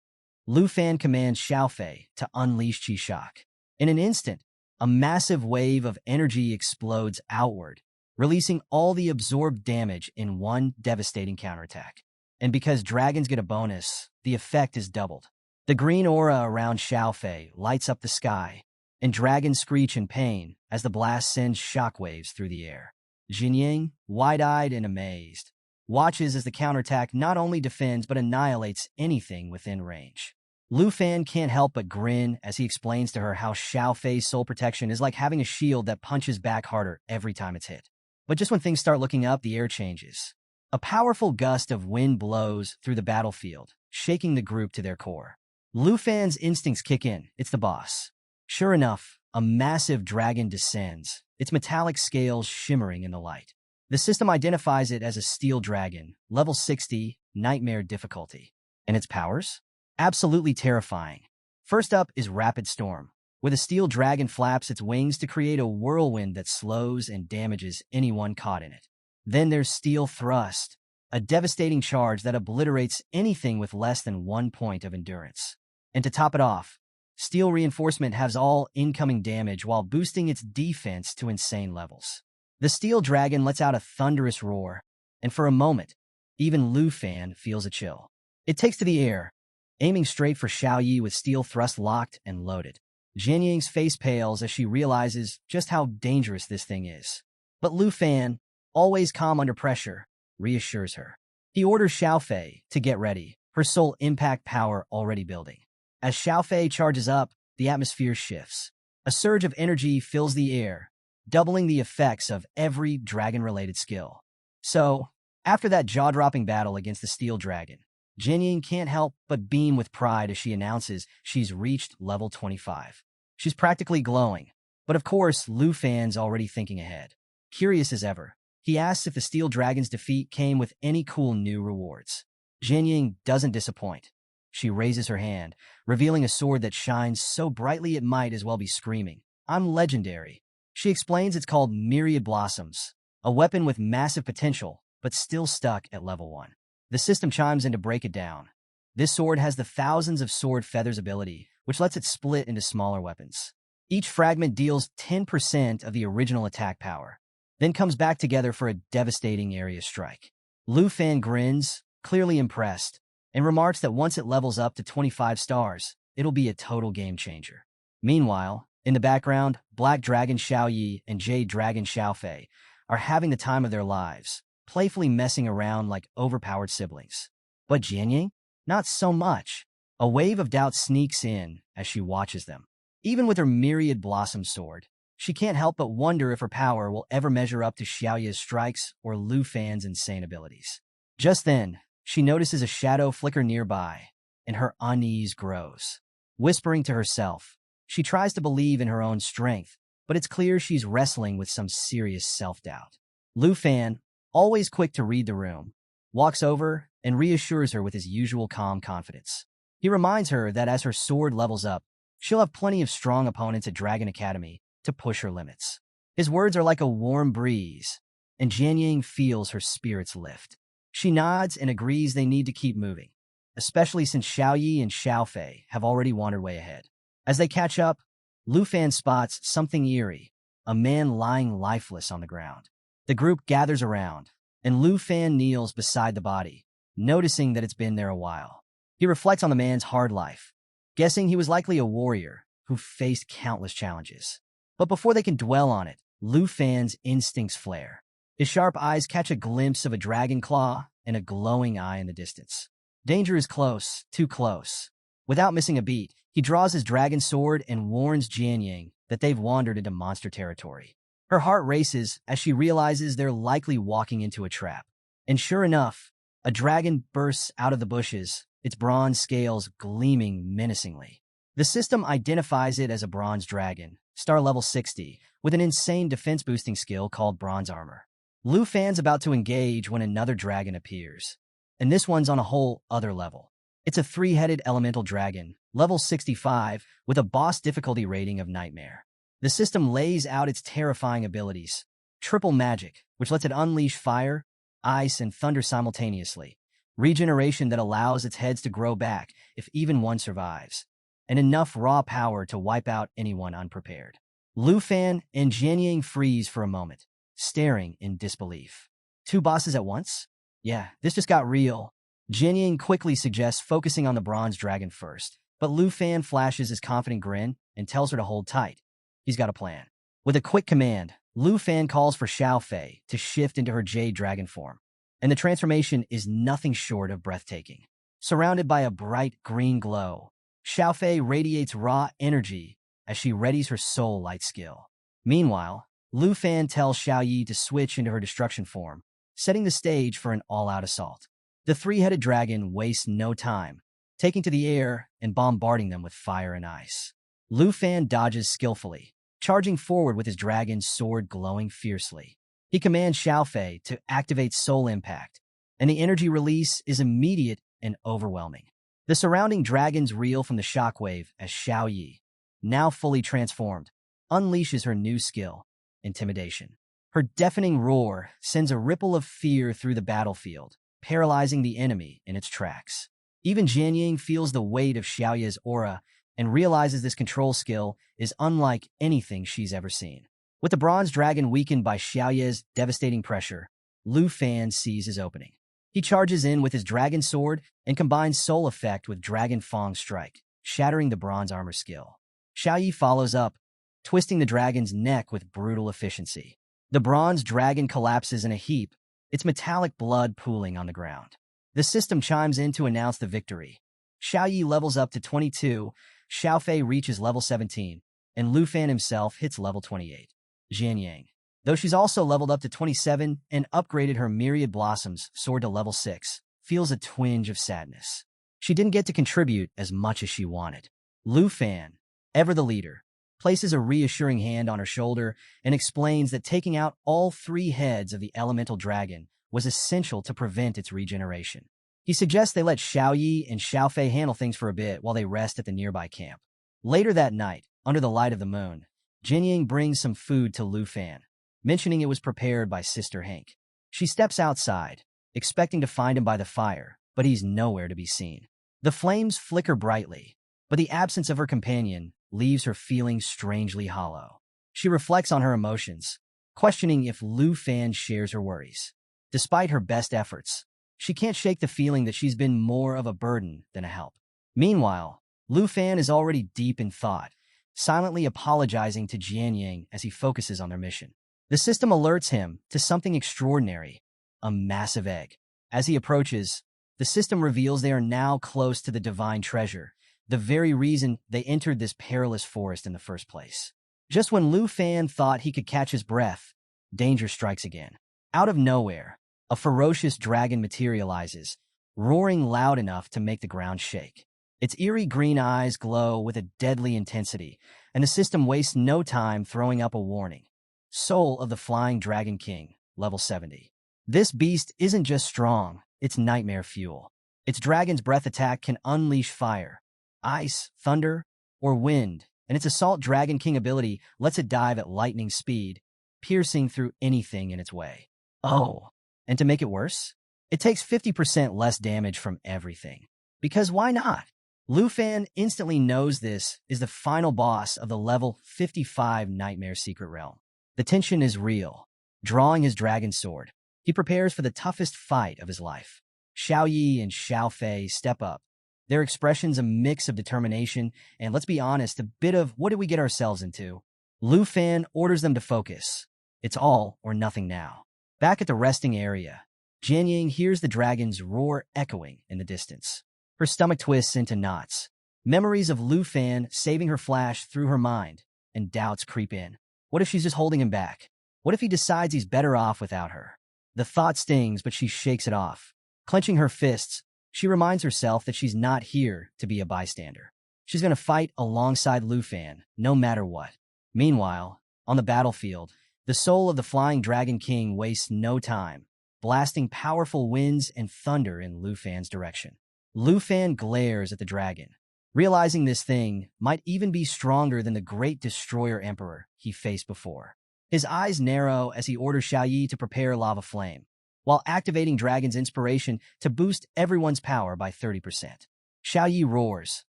Speaker 1: Lu Fan commands Xiaofei to unleash Qi Shock. In an instant, a massive wave of energy explodes outward, releasing all the absorbed damage in one devastating counterattack. And because dragons get a bonus, the effect is doubled. The green aura around Xiaofei lights up the sky, and dragons screech in pain as the blast sends shockwaves through the air. Jinying, wide-eyed and amazed, watches as the counterattack not only defends but annihilates anything within range. Lu Fan can't help but grin as he explains to her how Xiaofei's soul protection is like having a shield that punches back harder every time it's hit. But just when things start looking up, the air changes. A powerful gust of wind blows through the battlefield, shaking the group to their core. Lu Fan's instincts kick in. It's the boss. Sure enough, a massive dragon descends, its metallic scales shimmering in the light. The system identifies it as a steel dragon, level 60, nightmare difficulty. And its powers? Absolutely terrifying. First up is Rapid Storm, where the steel dragon flaps its wings to create a whirlwind that slows and damages anyone caught in it. Then there's Steel Thrust, a devastating charge that obliterates anything with less than 1 point of endurance. And to top it off, Steel Reinforcement has all incoming damage while boosting its defense to insane levels. The steel dragon lets out a thunderous roar, and for a moment, even Lu Fan feels a chill. It takes to the air, aiming straight for Xiaoyi with steel thrust locked and loaded. Jianying's face pales as she realizes just how dangerous this thing is. But Lu Fan, always calm under pressure, reassures her. He orders Xiaofei to get ready, her soul impact power already building. As Xiaofei charges up, the atmosphere shifts. A surge of energy fills the air, doubling the effects of every dragon-related skill. So, after that jaw-dropping battle against the steel dragon, Jinying can't help but beam with pride as she announces she's reached level 25. She's practically glowing, but of course, Lu Fan's already thinking ahead. Curious as ever, he asks if the steel dragon's defeat came with any cool new rewards. Jinying doesn't disappoint. She raises her hand, revealing a sword that shines so brightly it might as well be screaming, "I'm legendary." She explains it's called Myriad Blossoms, a weapon with massive potential, but still stuck at level 1. The system chimes in to break it down. This sword has the thousands of sword feathers ability, which lets it split into smaller weapons. Each fragment deals 10% of the original attack power, then comes back together for a devastating area strike. Lu Fan grins, clearly impressed, and remarks that once it levels up to 25 stars, it'll be a total game changer. Meanwhile, in the background, Black Dragon Xiaoyi and Jade Dragon Xiaofei are having the time of their lives, playfully messing around like overpowered siblings. But Jianying? Not so much. A wave of doubt sneaks in as she watches them. Even with her Myriad Blossom sword, she can't help but wonder if her power will ever measure up to Xiaoya's strikes or Lu Fan's insane abilities. Just then, she notices a shadow flicker nearby, and her unease grows. Whispering to herself, she tries to believe in her own strength, but it's clear she's wrestling with some serious self-doubt. Lu Fan, always quick to read the room, walks over and reassures her with his usual calm confidence. He reminds her that as her sword levels up, she'll have plenty of strong opponents at Dragon Academy to push her limits. His words are like a warm breeze, and Jianying feels her spirits lift. She nods and agrees they need to keep moving, especially since Xiaoyi and Xiaofei have already wandered way ahead. As they catch up, Lu Fan spots something eerie, a man lying lifeless on the ground. The group gathers around, and Lu Fan kneels beside the body, noticing that it's been there a while. He reflects on the man's hard life, guessing he was likely a warrior who faced countless challenges. But before they can dwell on it, Lu Fan's instincts flare. His sharp eyes catch a glimpse of a dragon claw and a glowing eye in the distance. Danger is close, too close. Without missing a beat, He draws his dragon sword and warns Jianying that they've wandered into monster territory. Her heart races as she realizes they're likely walking into a trap. And sure enough, a dragon bursts out of the bushes, its bronze scales gleaming menacingly. The system identifies it as a bronze dragon, star level 60, with an insane defense-boosting skill called bronze armor. Lu Fan's about to engage when another dragon appears, and this one's on a whole other level. It's a three-headed elemental dragon, level 65, with a boss difficulty rating of Nightmare. The system lays out its terrifying abilities. Triple magic, which lets it unleash fire, ice, and thunder simultaneously. Regeneration that allows its heads to grow back if even one survives. And enough raw power to wipe out anyone unprepared. Lu Fan and Jianying freeze for a moment, staring in disbelief. Two bosses at once? Yeah, this just got real. Jianying quickly suggests focusing on the bronze dragon first, but Lu Fan flashes his confident grin and tells her to hold tight. He's got a plan. With a quick command, Lu Fan calls for Xiao Fei to shift into her jade dragon form, and the transformation is nothing short of breathtaking. Surrounded by a bright green glow, Xiao Fei radiates raw energy as she readies her soul light skill. Meanwhile, Lu Fan tells Xiao Yi to switch into her destruction form, setting the stage for an all-out assault. The three-headed dragon wastes no time, taking to the air and bombarding them with fire and ice. Lu Fan dodges skillfully, charging forward with his dragon's sword glowing fiercely. He commands Xiao Fei to activate Soul Impact, and the energy release is immediate and overwhelming. The surrounding dragons reel from the shockwave as Xiao Yi, now fully transformed, unleashes her new skill, Intimidation. Her deafening roar sends a ripple of fear through the battlefield, paralyzing the enemy in its tracks. Even Jianying feels the weight of Xiao Yi's aura and realizes this control skill is unlike anything she's ever seen. With the bronze dragon weakened by Xiao Yi's devastating pressure, Lu Fan sees his opening. He charges in with his dragon sword and combines Soul Effect with Dragon Fang Strike, shattering the bronze armor skill. Xiao Yi follows up, twisting the dragon's neck with brutal efficiency. The bronze dragon collapses in a heap, its metallic blood pooling on the ground. The system chimes in to announce the victory. Xiao Yi levels up to 22, Xiao Fei reaches level 17, and Lu Fan himself hits level 28. Jianying, though she's also leveled up to 27 and upgraded her Myriad Blossoms sword to level 6, feels a twinge of sadness. She didn't get to contribute as much as she wanted. Lu Fan, ever the leader, places a reassuring hand on her shoulder and explains that taking out all three heads of the elemental dragon was essential to prevent its regeneration. He suggests they let Xiao Yi and Xiao Fei handle things for a bit while they rest at the nearby camp. Later that night, under the light of the moon, Jianying brings some food to Lu Fan, mentioning it was prepared by Sister Hank. She steps outside, expecting to find him by the fire, but he's nowhere to be seen. The flames flicker brightly, but the absence of her companion leaves her feeling strangely hollow. She reflects on her emotions, questioning if Lu Fan shares her worries. Despite her best efforts, she can't shake the feeling that she's been more of a burden than a help. Meanwhile, Lu Fan is already deep in thought, silently apologizing to Jianying as he focuses on their mission. The system alerts him to something extraordinary, a massive egg. As he approaches, the system reveals they are now close to the divine treasure, the very reason they entered this perilous forest in the first place. Just when Lu Fan thought he could catch his breath, danger strikes again. Out of nowhere, a ferocious dragon materializes, roaring loud enough to make the ground shake. Its eerie green eyes glow with a deadly intensity, and the system wastes no time throwing up a warning. Soul of the Flying Dragon King, level 70. This beast isn't just strong, it's nightmare fuel. Its dragon's breath attack can unleash fire, ice, thunder, or wind, and its Assault Dragon King ability lets it dive at lightning speed, piercing through anything in its way. Oh, and to make it worse, it takes 50% less damage from everything. Because why not? Lu Fan instantly knows this is the final boss of the level 55 Nightmare Secret Realm. The tension is real. Drawing his dragon sword, he prepares for the toughest fight of his life. Xiao Yi and Xiao Fei step up, their expressions a mix of determination and, let's be honest, a bit of what did we get ourselves into? Lu Fan orders them to focus. It's all or nothing now. Back at the resting area, Jianying hears the dragon's roar echoing in the distance. Her stomach twists into knots. Memories of Lu Fan saving her flash through her mind, and doubts creep in. What if she's just holding him back? What if he decides he's better off without her? The thought stings, but she shakes it off. Clenching her fists, she reminds herself that she's not here to be a bystander. She's going to fight alongside Lu Fan, no matter what. Meanwhile, on the battlefield, the soul of the Flying Dragon King wastes no time, blasting powerful winds and thunder in Lu Fan's direction. Lu Fan glares at the dragon, realizing this thing might even be stronger than the great destroyer emperor he faced before. His eyes narrow as he orders Xiaoyi to prepare lava flame, while activating Dragon's inspiration to boost everyone's power by 30%. Xiaoyi roars,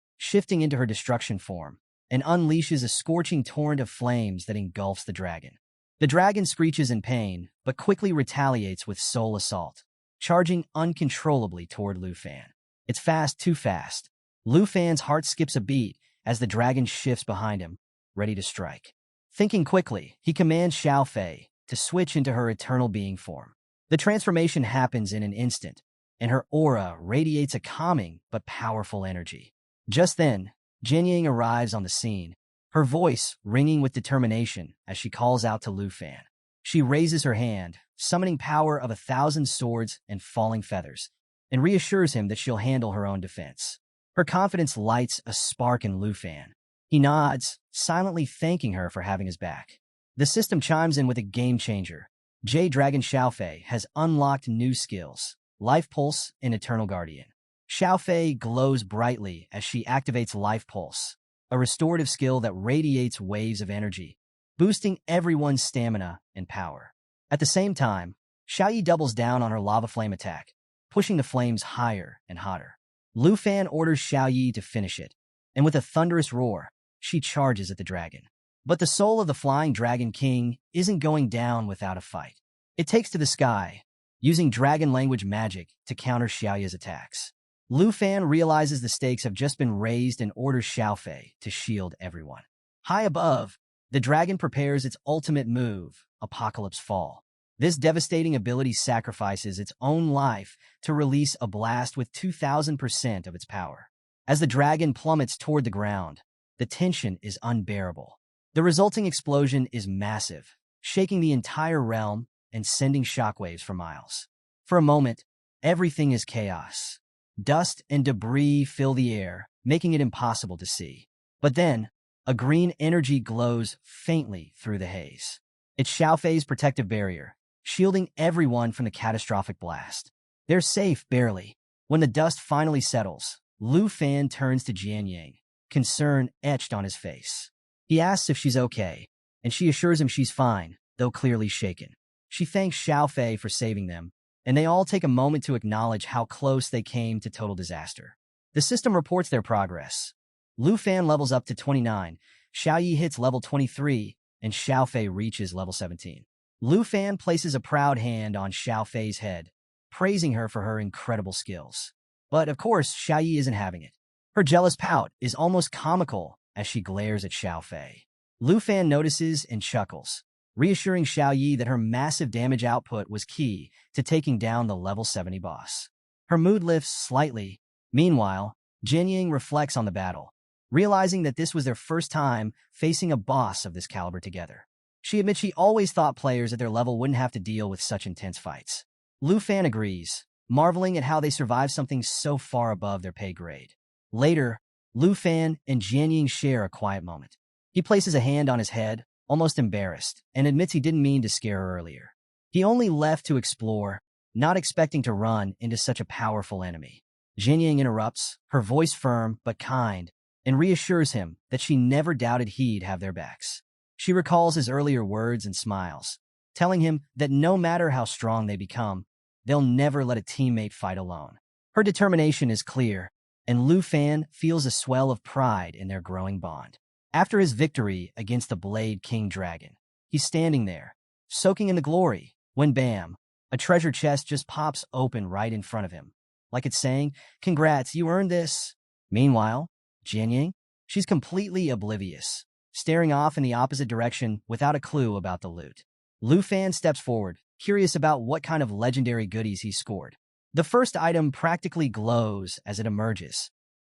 Speaker 1: shifting into her destruction form, and unleashes a scorching torrent of flames that engulfs the dragon. The dragon screeches in pain, but quickly retaliates with soul assault, charging uncontrollably toward Lu Fan. It's fast, too fast. Lu Fan's heart skips a beat as the dragon shifts behind him, ready to strike. Thinking quickly, he commands Xiao Fei to switch into her eternal being form. The transformation happens in an instant, and her aura radiates a calming but powerful energy. Just then, Jianying arrives on the scene, her voice ringing with determination as she calls out to Lu Fan. She raises her hand, summoning power of 1,000 swords and falling feathers, and reassures him that she'll handle her own defense. Her confidence lights a spark in Lu Fan. He nods, silently thanking her for having his back. The system chimes in with a game-changer. Jade Dragon Xiaofei has unlocked new skills, Life Pulse and Eternal Guardian. Xiaofei glows brightly as she activates Life Pulse, a restorative skill that radiates waves of energy, boosting everyone's stamina and power. At the same time, Xiaoyi doubles down on her lava flame attack, pushing the flames higher and hotter. Lu Fan orders Xiaoyi to finish it, and with a thunderous roar, she charges at the dragon. But the soul of the Flying Dragon King isn't going down without a fight. It takes to the sky, using dragon language magic to counter Xiaoyi's attacks. Lu Fan realizes the stakes have just been raised and orders Xiaofei to shield everyone. High above, the dragon prepares its ultimate move, Apocalypse Fall. This devastating ability sacrifices its own life to release a blast with 2,000% of its power. As the dragon plummets toward the ground, the tension is unbearable. The resulting explosion is massive, shaking the entire realm and sending shockwaves for miles. For a moment, everything is chaos. Dust and debris fill the air, making it impossible to see. But then, a green energy glows faintly through the haze. It's Xiaofei's protective barrier, shielding everyone from the catastrophic blast. They're safe, barely. When the dust finally settles, Lu Fan turns to Jianying, concern etched on his face. He asks if she's okay, and she assures him she's fine, though clearly shaken. She thanks Xiaofei for saving them, and they all take a moment to acknowledge how close they came to total disaster. The system reports their progress. Lu Fan levels up to 29, Xiaoyi hits level 23, and Xiaofei reaches level 17. Lu Fan places a proud hand on Xiaofei's head, praising her for her incredible skills. But of course, Xiaoyi isn't having it. Her jealous pout is almost comical as she glares at Xiaofei. Lu Fan notices and chuckles, reassuring Xiaoyi that her massive damage output was key to taking down the level 70 boss. Her mood lifts slightly. Meanwhile, Jianying reflects on the battle, realizing that this was their first time facing a boss of this caliber together. She admits she always thought players at their level wouldn't have to deal with such intense fights. Lu Fan agrees, marveling at how they survived something so far above their pay grade. Later, Lu Fan and Jianying share a quiet moment. He places a hand on his head, almost embarrassed, and admits he didn't mean to scare her earlier. He only left to explore, not expecting to run into such a powerful enemy. Jianying interrupts, her voice firm but kind, and reassures him that she never doubted he'd have their backs. She recalls his earlier words and smiles, telling him that no matter how strong they become, they'll never let a teammate fight alone. Her determination is clear, and Lu Fan feels a swell of pride in their growing bond. After his victory against the Blade King Dragon, he's standing there, soaking in the glory, when bam, a treasure chest just pops open right in front of him, like it's saying, "Congrats, you earned this." Meanwhile, Jianying, she's completely oblivious, staring off in the opposite direction without a clue about the loot. Lu Fan steps forward, curious about what kind of legendary goodies he scored. The first item practically glows as it emerges,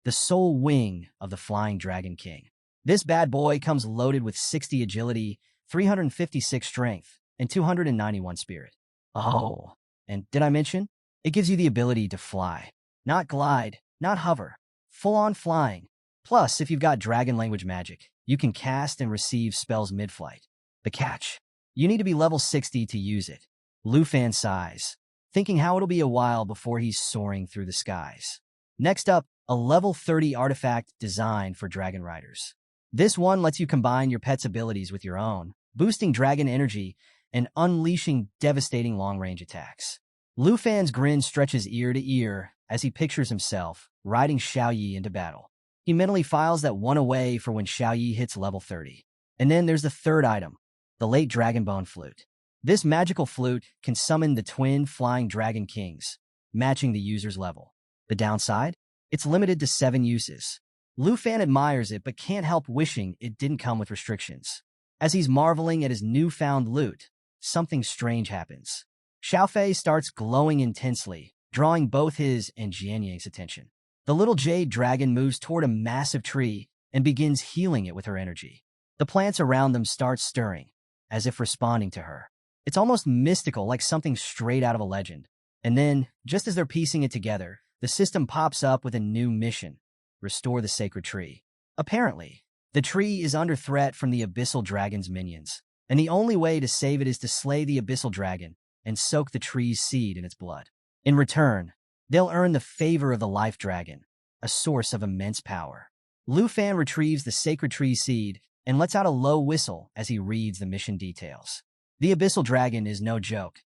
Speaker 1: the sole wing of the Flying Dragon King. This bad boy comes loaded with 60 agility, 356 strength, and 291 spirit. Oh, and did I mention? It gives you the ability to fly. Not glide, not hover. Full-on flying. Plus, if you've got dragon language magic, you can cast and receive spells mid-flight. The catch: you need to be level 60 to use it. Lufan sighs, thinking how it'll be a while before he's soaring through the skies. Next up, a level 30 artifact designed for dragon riders. This one lets you combine your pet's abilities with your own, boosting dragon energy and unleashing devastating long-range attacks. Lufan's grin stretches ear to ear as he pictures himself riding Xiaoyi into battle. He mentally files that one away for when Xiaoyi hits level 30. And then there's the third item, the late Dragonbone Flute. This magical flute can summon the twin Flying Dragon Kings, matching the user's level. The downside? It's limited to 7 uses. Lufan admires it but can't help wishing it didn't come with restrictions. As he's marveling at his newfound loot, something strange happens. Xiaofei starts glowing intensely, drawing both his and Jianyang's attention. The little jade dragon moves toward a massive tree and begins healing it with her energy. The plants around them start stirring, as if responding to her. It's almost mystical, like something straight out of a legend. And then, just as they're piecing it together, the system pops up with a new mission: restore the sacred tree. Apparently, the tree is under threat from the Abyssal Dragon's minions, and the only way to save it is to slay the Abyssal Dragon and soak the tree's seed in its blood. In return, they'll earn the favor of the Life Dragon, a source of immense power. Lufan retrieves the sacred tree seed and lets out a low whistle as he reads the mission details. The Abyssal Dragon is no joke.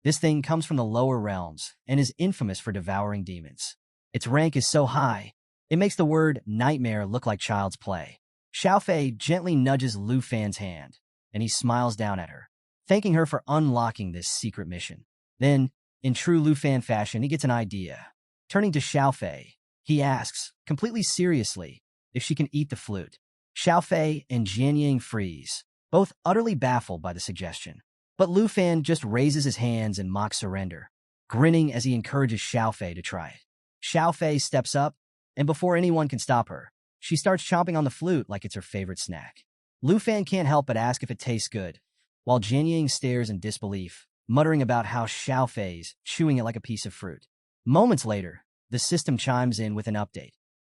Speaker 1: This thing comes from the lower realms and is infamous for devouring demons. Its rank is so high, it makes the word nightmare look like child's play. Xiaofei gently nudges Lufan's hand, and he smiles down at her, thanking her for unlocking this secret mission. Then, in true Lufan fashion, he gets an idea. Turning to Xiaofei, he asks, completely seriously, if she can eat the flute. Xiaofei and Jianyang freeze, both utterly baffled by the suggestion. But Lufan just raises his hands in mock surrender, grinning as he encourages Xiaofei to try it. Xiaofei steps up, and before anyone can stop her, she starts chomping on the flute like it's her favorite snack. Lufan can't help but ask if it tastes good, while Jianyang stares in disbelief, muttering about how Xiaofei's chewing it like a piece of fruit. Moments later, the system chimes in with an update.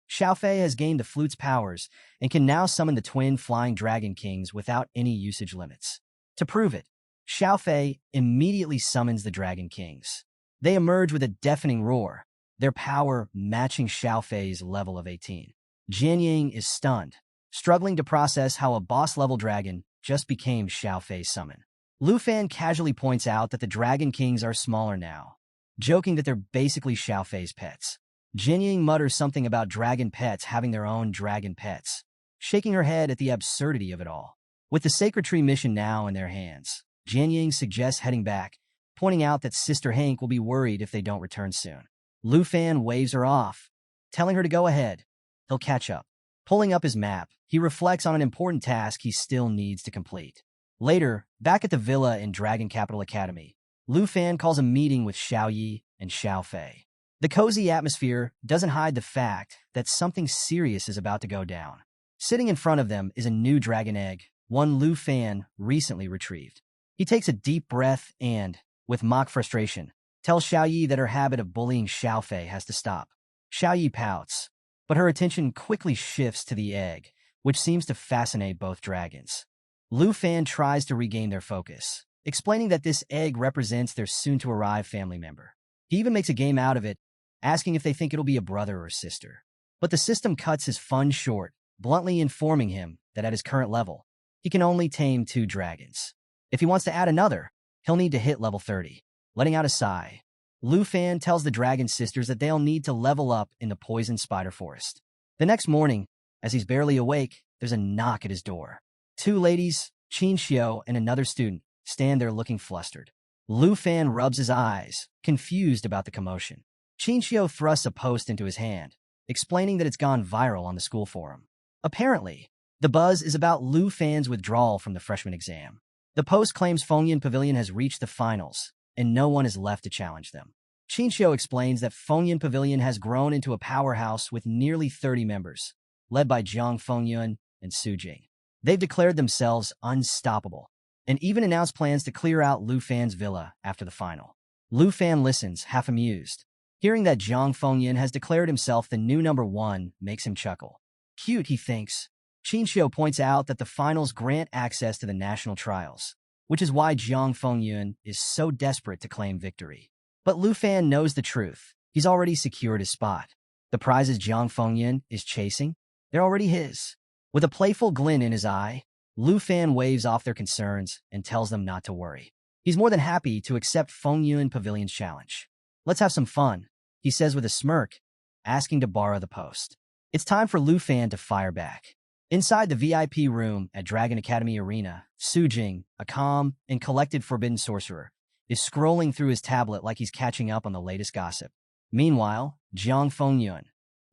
Speaker 1: Xiaofei has gained the flute's powers and can now summon the twin Flying Dragon Kings without any usage limits. To prove it, Xiaofei immediately summons the Dragon Kings. They emerge with a deafening roar, their power matching Xiaofei's level of 18. Jianyang is stunned, struggling to process how a boss-level dragon just became Xiaofei's summon. Lufan casually points out that the Dragon Kings are smaller now, joking that they're basically Xiaofei's pets. Jianyang mutters something about dragon pets having their own dragon pets, shaking her head at the absurdity of it all. With the Sacred Tree mission now in their hands, Jianyang suggests heading back, pointing out that Sister Hank will be worried if they don't return soon. Lufan waves her off, telling her to go ahead. He'll catch up. Pulling up his map, he reflects on an important task he still needs to complete. Later, back at the villa in Dragon Capital Academy, Lufan calls a meeting with Xiaoyi and Xiaofei. The cozy atmosphere doesn't hide the fact that something serious is about to go down. Sitting in front of them is a new dragon egg, one Lufan recently retrieved. He takes a deep breath and, with mock frustration, tells Xiaoyi that her habit of bullying Xiaofei has to stop. Xiaoyi pouts, but her attention quickly shifts to the egg, which seems to fascinate both dragons. Lufan tries to regain their focus, explaining that this egg represents their soon-to-arrive family member. He even makes a game out of it, asking if they think it'll be a brother or sister. But the system cuts his fun short, bluntly informing him that at his current level, he can only tame 2 dragons. If he wants to add another, he'll need to hit level 30. Letting out a sigh, Lufan tells the dragon sisters that they'll need to level up in the poison spider forest. The next morning, as he's barely awake, there's a knock at his door. 2 ladies, Qin Xiao and another student, stand there looking flustered. Lufan rubs his eyes, confused about the commotion. Qin Xiao thrusts a post into his hand, explaining that it's gone viral on the school forum. Apparently, the buzz is about Lufan's withdrawal from the freshman exam. The post claims Fengyan Pavilion has reached the finals, and no one is left to challenge them. Qinxiu explains that Fengyun Pavilion has grown into a powerhouse with nearly 30 members, led by Jiang Fengyun and Su Jing. They've declared themselves unstoppable, and even announced plans to clear out Lu Fan's villa after the final. Lu Fan listens, half amused. Hearing that Jiang Fengyun has declared himself the new number one makes him chuckle. Cute, he thinks. Qinxiu points out that the finals grant access to the national trials, which is why Jiang Fengyun is so desperate to claim victory. But Lu Fan knows the truth. He's already secured his spot. The prizes Jiang Fengyun is chasing, they're already his. With a playful glint in his eye, Lu Fan waves off their concerns and tells them not to worry. He's more than happy to accept Fengyun Pavilion's challenge. Let's have some fun, he says with a smirk, asking to borrow the post. It's time for Lu Fan to fire back. Inside the VIP room at Dragon Academy Arena, Su Jing, a calm and collected forbidden sorcerer, is scrolling through his tablet like he's catching up on the latest gossip. Meanwhile, Jiang Fengyun,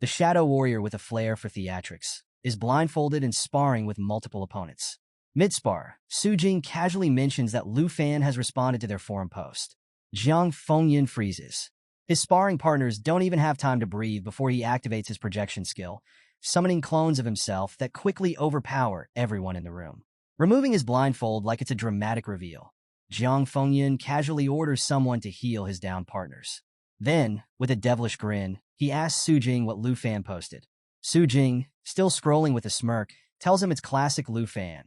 Speaker 1: the shadow warrior with a flair for theatrics, is blindfolded and sparring with multiple opponents. Mid-spar, Su Jing casually mentions that Lu Fan has responded to their forum post. Jiang Fengyun freezes. His sparring partners don't even have time to breathe before he activates his projection skill, summoning clones of himself that quickly overpower everyone in the room. Removing his blindfold like it's a dramatic reveal, Jiang Fengyun casually orders someone to heal his downed partners. Then, with a devilish grin, he asks Su Jing what Lu Fan posted. Su Jing, still scrolling with a smirk, tells him it's classic Lu Fan,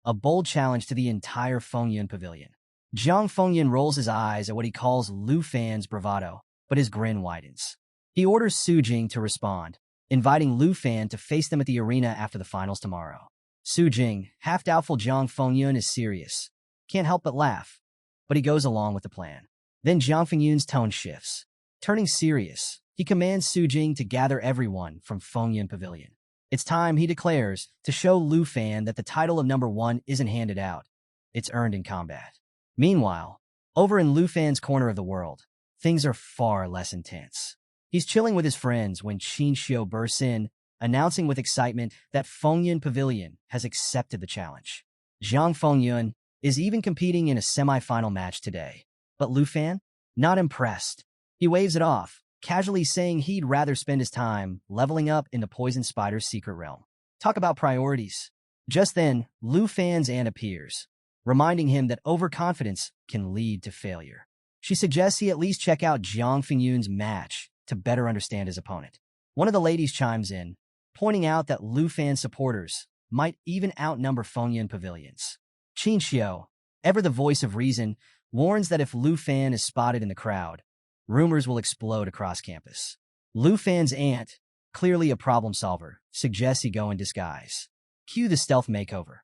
Speaker 1: a bold challenge to the entire Fengyun Pavilion. Jiang Fengyun rolls his eyes at what he calls Lu Fan's bravado, but his grin widens. He orders Su Jing to respond, inviting Lu Fan to face them at the arena after the finals tomorrow. Su Jing, half doubtful Jiang Fengyun is serious. Can't help but laugh, but he goes along with the plan. Then Jiang Fengyun's tone shifts. Turning serious, he commands Su Jing to gather everyone from Fengyun Pavilion. It's time, he declares, to show Lu Fan that the title of number one isn't handed out. It's earned in combat. Meanwhile, over in Lu Fan's corner of the world, things are far less intense. He's chilling with his friends when Qinxiu bursts in, announcing with excitement that Fengyun Pavilion has accepted the challenge. Jiang Fengyun is even competing in a semi-final match today. But Lu Fan? Not impressed. He waves it off, casually saying he'd rather spend his time leveling up in the Poison Spider's secret realm. Talk about priorities. Just then, Lu Fan's aunt appears, reminding him that overconfidence can lead to failure. She suggests he at least check out Jiang Fengyun's match to better understand his opponent. One of the ladies chimes in, pointing out that Lu Fan's supporters might even outnumber Fengyun Pavilions. Qinxiu, ever the voice of reason, warns that if Lu Fan is spotted in the crowd, rumors will explode across campus. Lu Fan's aunt, clearly a problem solver, suggests he go in disguise. Cue the stealth makeover.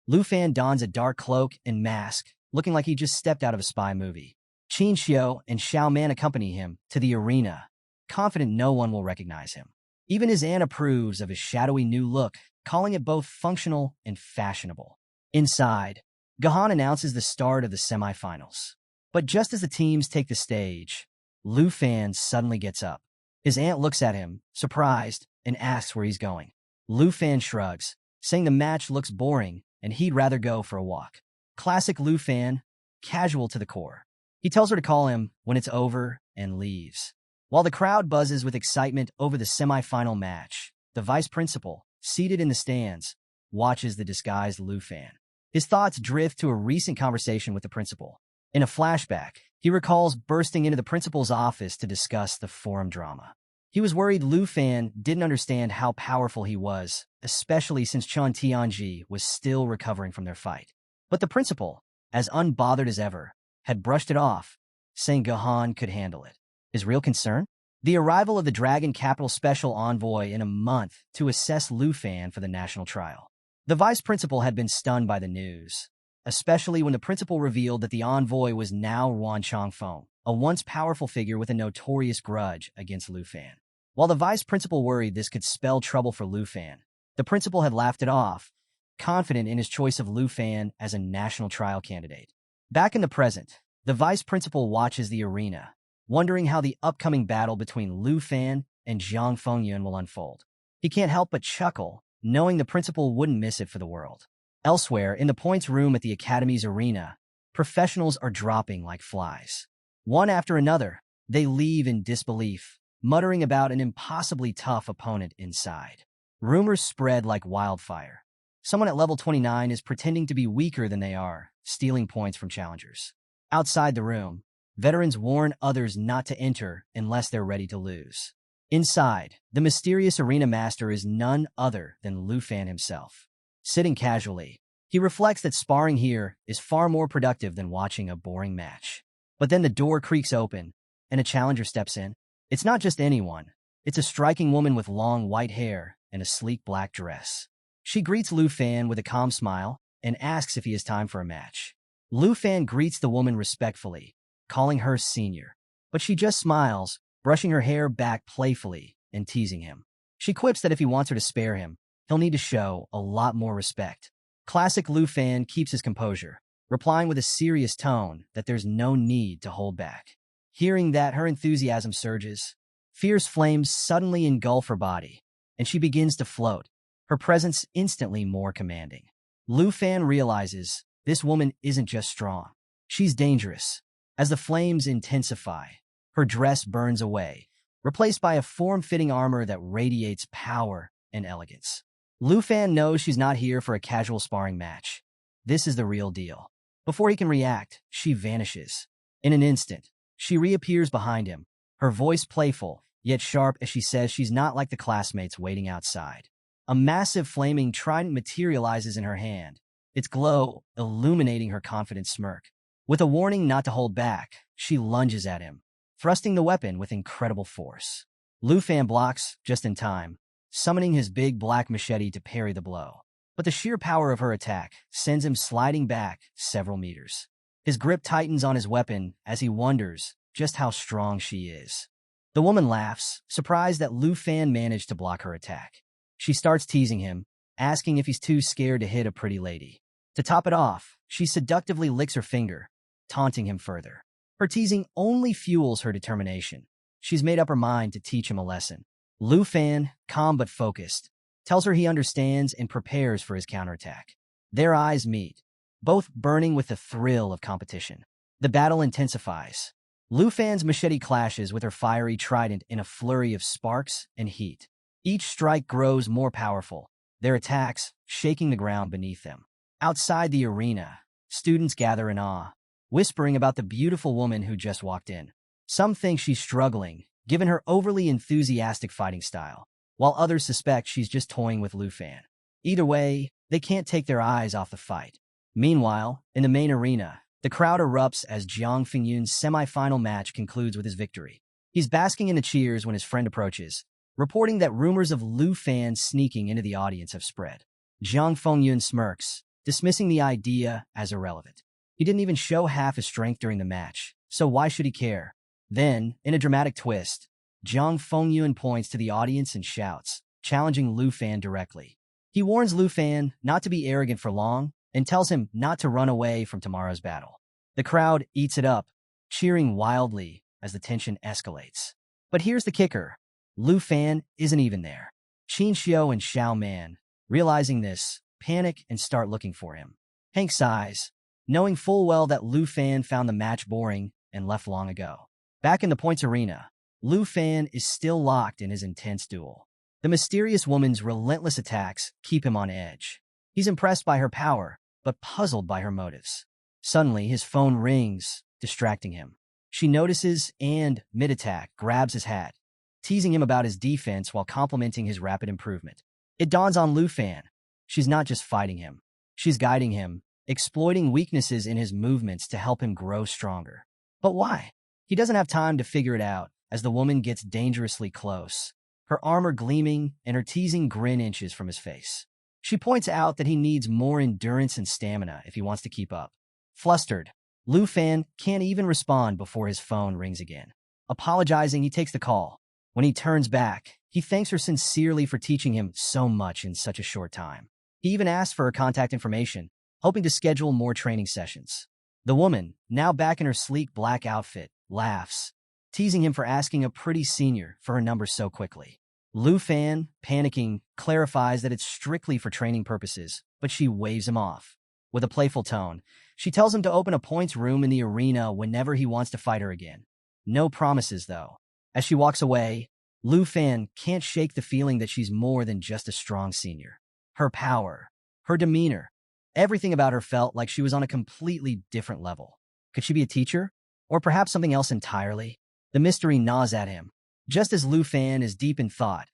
Speaker 1: Lu Fan dons a dark cloak and mask, looking like he just stepped out of a spy movie. Qinxiu and Xiao Man accompany him to the arena, confident no one will recognize him. Even his aunt approves of his shadowy new look, calling it both functional and fashionable. Inside, Gahan announces the start of the semifinals. But just as the teams take the stage, Lu Fan suddenly gets up. His aunt looks at him, surprised, and asks where he's going. Lu Fan shrugs, saying the match looks boring and he'd rather go for a walk. Classic Lu Fan, casual to the core. He tells her to call him when it's over and leaves. While the crowd buzzes with excitement over the semifinal match, the vice principal, seated in the stands, watches the disguised Lu Fan. His thoughts drift to a recent conversation with the principal. In a flashback, he recalls bursting into the principal's office to discuss the forum drama. He was worried Lu Fan didn't understand how powerful he was, especially since Chen Tianji was still recovering from their fight. But the principal, as unbothered as ever, had brushed it off, saying Gahan could handle it. His real concern? The arrival of the Dragon Capital Special Envoy in a month to assess Lu Fan for the national trial. The vice principal had been stunned by the news, especially when the principal revealed that the envoy was now Wan Changfeng, a once powerful figure with a notorious grudge against Lu Fan. While the vice principal worried this could spell trouble for Lu Fan, the principal had laughed it off, confident in his choice of Lu Fan as a national trial candidate. Back in the present, the vice principal watches the arena, wondering how the upcoming battle between Lu Fan and Jiang Fengyun will unfold. He can't help but chuckle, knowing the principal wouldn't miss it for the world. Elsewhere, in the points room at the Academy's arena, professionals are dropping like flies. One after another, They leave in disbelief, muttering about an impossibly tough opponent inside. Rumors spread like wildfire. Someone at level 29 is pretending to be weaker than they are, stealing points from challengers. Outside the room, veterans warn others not to enter unless they're ready to lose. Inside, the mysterious arena master is none other than Lu Fan himself. Sitting casually, he reflects that sparring here is far more productive than watching a boring match. But then the door creaks open, and a challenger steps in. It's not just anyone. It's a striking woman with long white hair and a sleek black dress. She greets Lu Fan with a calm smile and asks if he has time for a match. Lu Fan greets the woman respectfully, calling her senior. But she just smiles, brushing her hair back playfully and teasing him. She quips that if he wants her to spare him, he'll need to show a lot more respect. Classic Lu Fan keeps his composure, replying with a serious tone that there's no need to hold back. Hearing that, her enthusiasm surges. Fierce flames suddenly engulf her body, and she begins to float, her presence instantly more commanding. Lu Fan realizes this woman isn't just strong. She's dangerous. As the flames intensify, her dress burns away, replaced by a form-fitting armor that radiates power and elegance. Lu Fan knows she's not here for a casual sparring match. This is the real deal. Before he can react, she vanishes. In an instant, she reappears behind him, her voice playful, yet sharp as she says she's not like the classmates waiting outside. A massive flaming trident materializes in her hand, its glow illuminating her confident smirk. With a warning not to hold back, she lunges at him, thrusting the weapon with incredible force. Lu Fan blocks just in time, summoning his big black machete to parry the blow. But the sheer power of her attack sends him sliding back several meters. His grip tightens on his weapon as he wonders just how strong she is. The woman laughs, surprised that Lu Fan managed to block her attack. She starts teasing him, asking if he's too scared to hit a pretty lady. To top it off, she seductively licks her finger, taunting him further. Her teasing only fuels her determination. She's made up her mind to teach him a lesson. Lu Fan, calm but focused, tells her he understands and prepares for his counterattack. Their eyes meet, both burning with the thrill of competition. The battle intensifies. Lu Fan's machete clashes with her fiery trident in a flurry of sparks and heat. Each strike grows more powerful, their attacks shaking the ground beneath them. Outside the arena, students gather in awe, whispering about the beautiful woman who just walked in. Some think she's struggling, given her overly enthusiastic fighting style, while others suspect she's just toying with Lu Fan. Either way, they can't take their eyes off the fight. Meanwhile, in the main arena, the crowd erupts as Jiang Fengyun's semi-final match concludes with his victory. He's basking in the cheers when his friend approaches, reporting that rumors of Lu Fan sneaking into the audience have spread. Jiang Fengyun smirks, dismissing the idea as irrelevant. He didn't even show half his strength during the match, so why should he care? Then, in a dramatic twist, Jiang Fengyun points to the audience and shouts, challenging Lu Fan directly. He warns Lu Fan not to be arrogant for long and tells him not to run away from tomorrow's battle. The crowd eats it up, cheering wildly as the tension escalates. But here's the kicker. Lu Fan isn't even there. Qin Xiao and Xiao Man, realizing this, panic and start looking for him. Hank sighs, knowing full well that Lu Fan found the match boring and left long ago. Back in the points arena, Lu Fan is still locked in his intense duel. The mysterious woman's relentless attacks keep him on edge. He's impressed by her power, but puzzled by her motives. Suddenly, his phone rings, distracting him. She notices and, mid-attack, grabs his hat, teasing him about his defense while complimenting his rapid improvement. It dawns on Lu Fan. She's not just fighting him. She's guiding him, exploiting weaknesses in his movements to help him grow stronger. But why? He doesn't have time to figure it out as the woman gets dangerously close, her armor gleaming and her teasing grin inches from his face. She points out that he needs more endurance and stamina if he wants to keep up. Flustered, Lu Fan can't even respond before his phone rings again. Apologizing, he takes the call. When he turns back, he thanks her sincerely for teaching him so much in such a short time. He even asks for her contact information, hoping to schedule more training sessions. The woman, now back in her sleek black outfit, laughs, teasing him for asking a pretty senior for her number so quickly. Lu Fan, panicking, clarifies that it's strictly for training purposes, but she waves him off. With a playful tone, she tells him to open a points room in the arena whenever he wants to fight her again. No promises, though. As she walks away, Lu Fan can't shake the feeling that she's more than just a strong senior. Her power, her demeanor, everything about her felt like she was on a completely different level. Could she be a teacher? Or perhaps something else entirely? The mystery gnaws at him. Just as Lu Fan is deep in thought,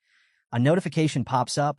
Speaker 1: a notification pops up: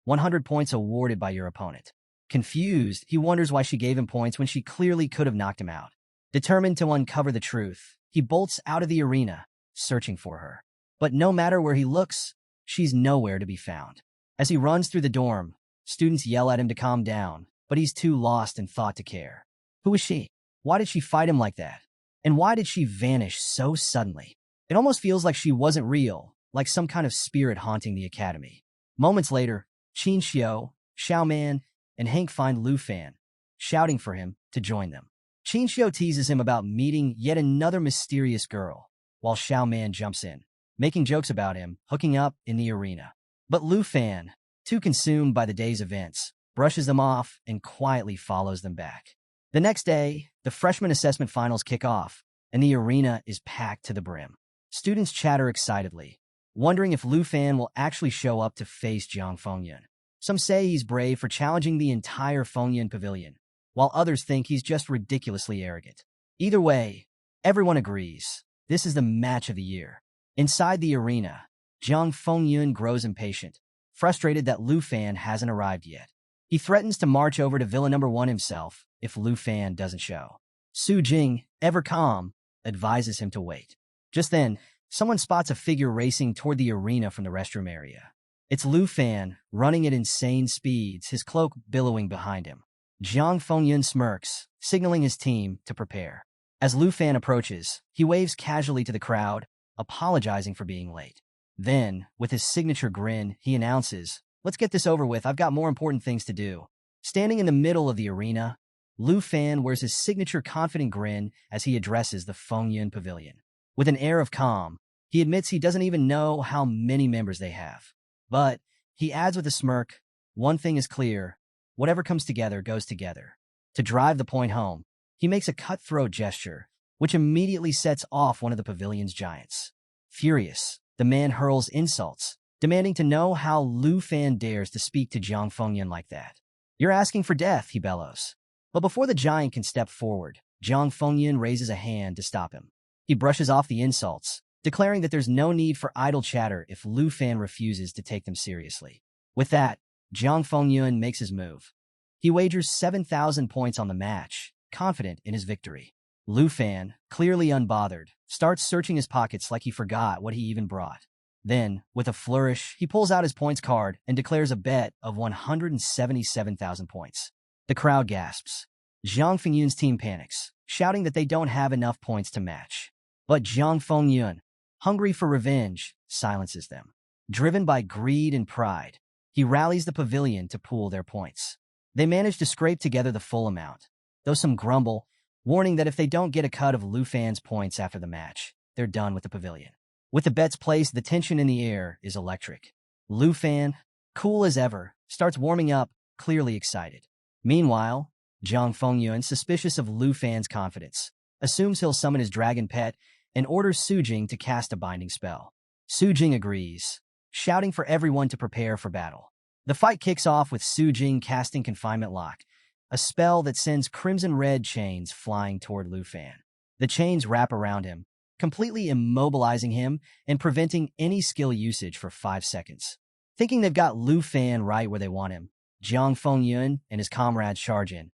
Speaker 1: 100 points awarded by your opponent. Confused, he wonders why she gave him points when she clearly could have knocked him out. Determined to uncover the truth, he bolts out of the arena, searching for her. But no matter where he looks, she's nowhere to be found. As he runs through the dorm, students yell at him to calm down, but he's too lost in thought to care. Who is she? Why did she fight him like that? And why did she vanish so suddenly? It almost feels like she wasn't real, like some kind of spirit haunting the academy. Moments later, Qin Xiao, Xiao Man, and Hank find Lu Fan, shouting for him to join them. Qin Xiao teases him about meeting yet another mysterious girl, while Xiao Man jumps in, making jokes about him hooking up in the arena. But Lu Fan, too consumed by the day's events, brushes them off and quietly follows them back. The next day, the freshman assessment finals kick off, and the arena is packed to the brim. Students chatter excitedly, wondering if Lu Fan will actually show up to face Jiang Fengyun. Some say he's brave for challenging the entire Fengyun pavilion, while others think he's just ridiculously arrogant. Either way, everyone agrees this is the match of the year. Inside the arena, Jiang Fengyun grows impatient, frustrated that Lu Fan hasn't arrived yet. He threatens to march over to Villa Number 1 himself if Lu Fan doesn't show. Su Jing, ever calm, advises him to wait. Just then, someone spots a figure racing toward the arena from the restroom area. It's Lu Fan, running at insane speeds, his cloak billowing behind him. Jiang Fengyun smirks, signaling his team to prepare. As Lu Fan approaches, he waves casually to the crowd, apologizing for being late. Then, with his signature grin, he announces, "Let's get this over with, I've got more important things to do." Standing in the middle of the arena, Lu Fan wears his signature confident grin as he addresses the Fengyun Pavilion. With an air of calm, he admits he doesn't even know how many members they have. But, he adds with a smirk, one thing is clear: whatever comes together goes together. To drive the point home, he makes a cutthroat gesture, which immediately sets off one of the pavilion's giants. Furious, the man hurls insults, demanding to know how Lu Fan dares to speak to Jiang Fengyun like that. "You're asking for death," he bellows. But before the giant can step forward, Jiang Fengyun raises a hand to stop him. He brushes off the insults, declaring that there's no need for idle chatter if Lu Fan refuses to take them seriously. With that, Jiang Fengyun makes his move. He wagers 7,000 points on the match, confident in his victory. Lu Fan, clearly unbothered, starts searching his pockets like he forgot what he even brought. Then, with a flourish, he pulls out his points card and declares a bet of 177,000 points. The crowd gasps. Jiang Fengyun's team panics, shouting that they don't have enough points to match. But Jiang Fengyun, hungry for revenge, silences them. Driven by greed and pride, he rallies the pavilion to pool their points. They manage to scrape together the full amount, though some grumble, warning that if they don't get a cut of Lu Fan's points after the match, they're done with the pavilion. With the bets placed, the tension in the air is electric. Lu Fan, cool as ever, starts warming up, clearly excited. Meanwhile, Jiang Fengyun, suspicious of Lu Fan's confidence, assumes he'll summon his dragon pet and orders Su Jing to cast a binding spell. Su Jing agrees, shouting for everyone to prepare for battle. The fight kicks off with Su Jing casting Confinement Lock, a spell that sends crimson-red chains flying toward Lu Fan. The chains wrap around him, completely immobilizing him and preventing any skill usage for 5 seconds. Thinking they've got Lu Fan right where they want him, Jiang Fengyun and his comrades charge in,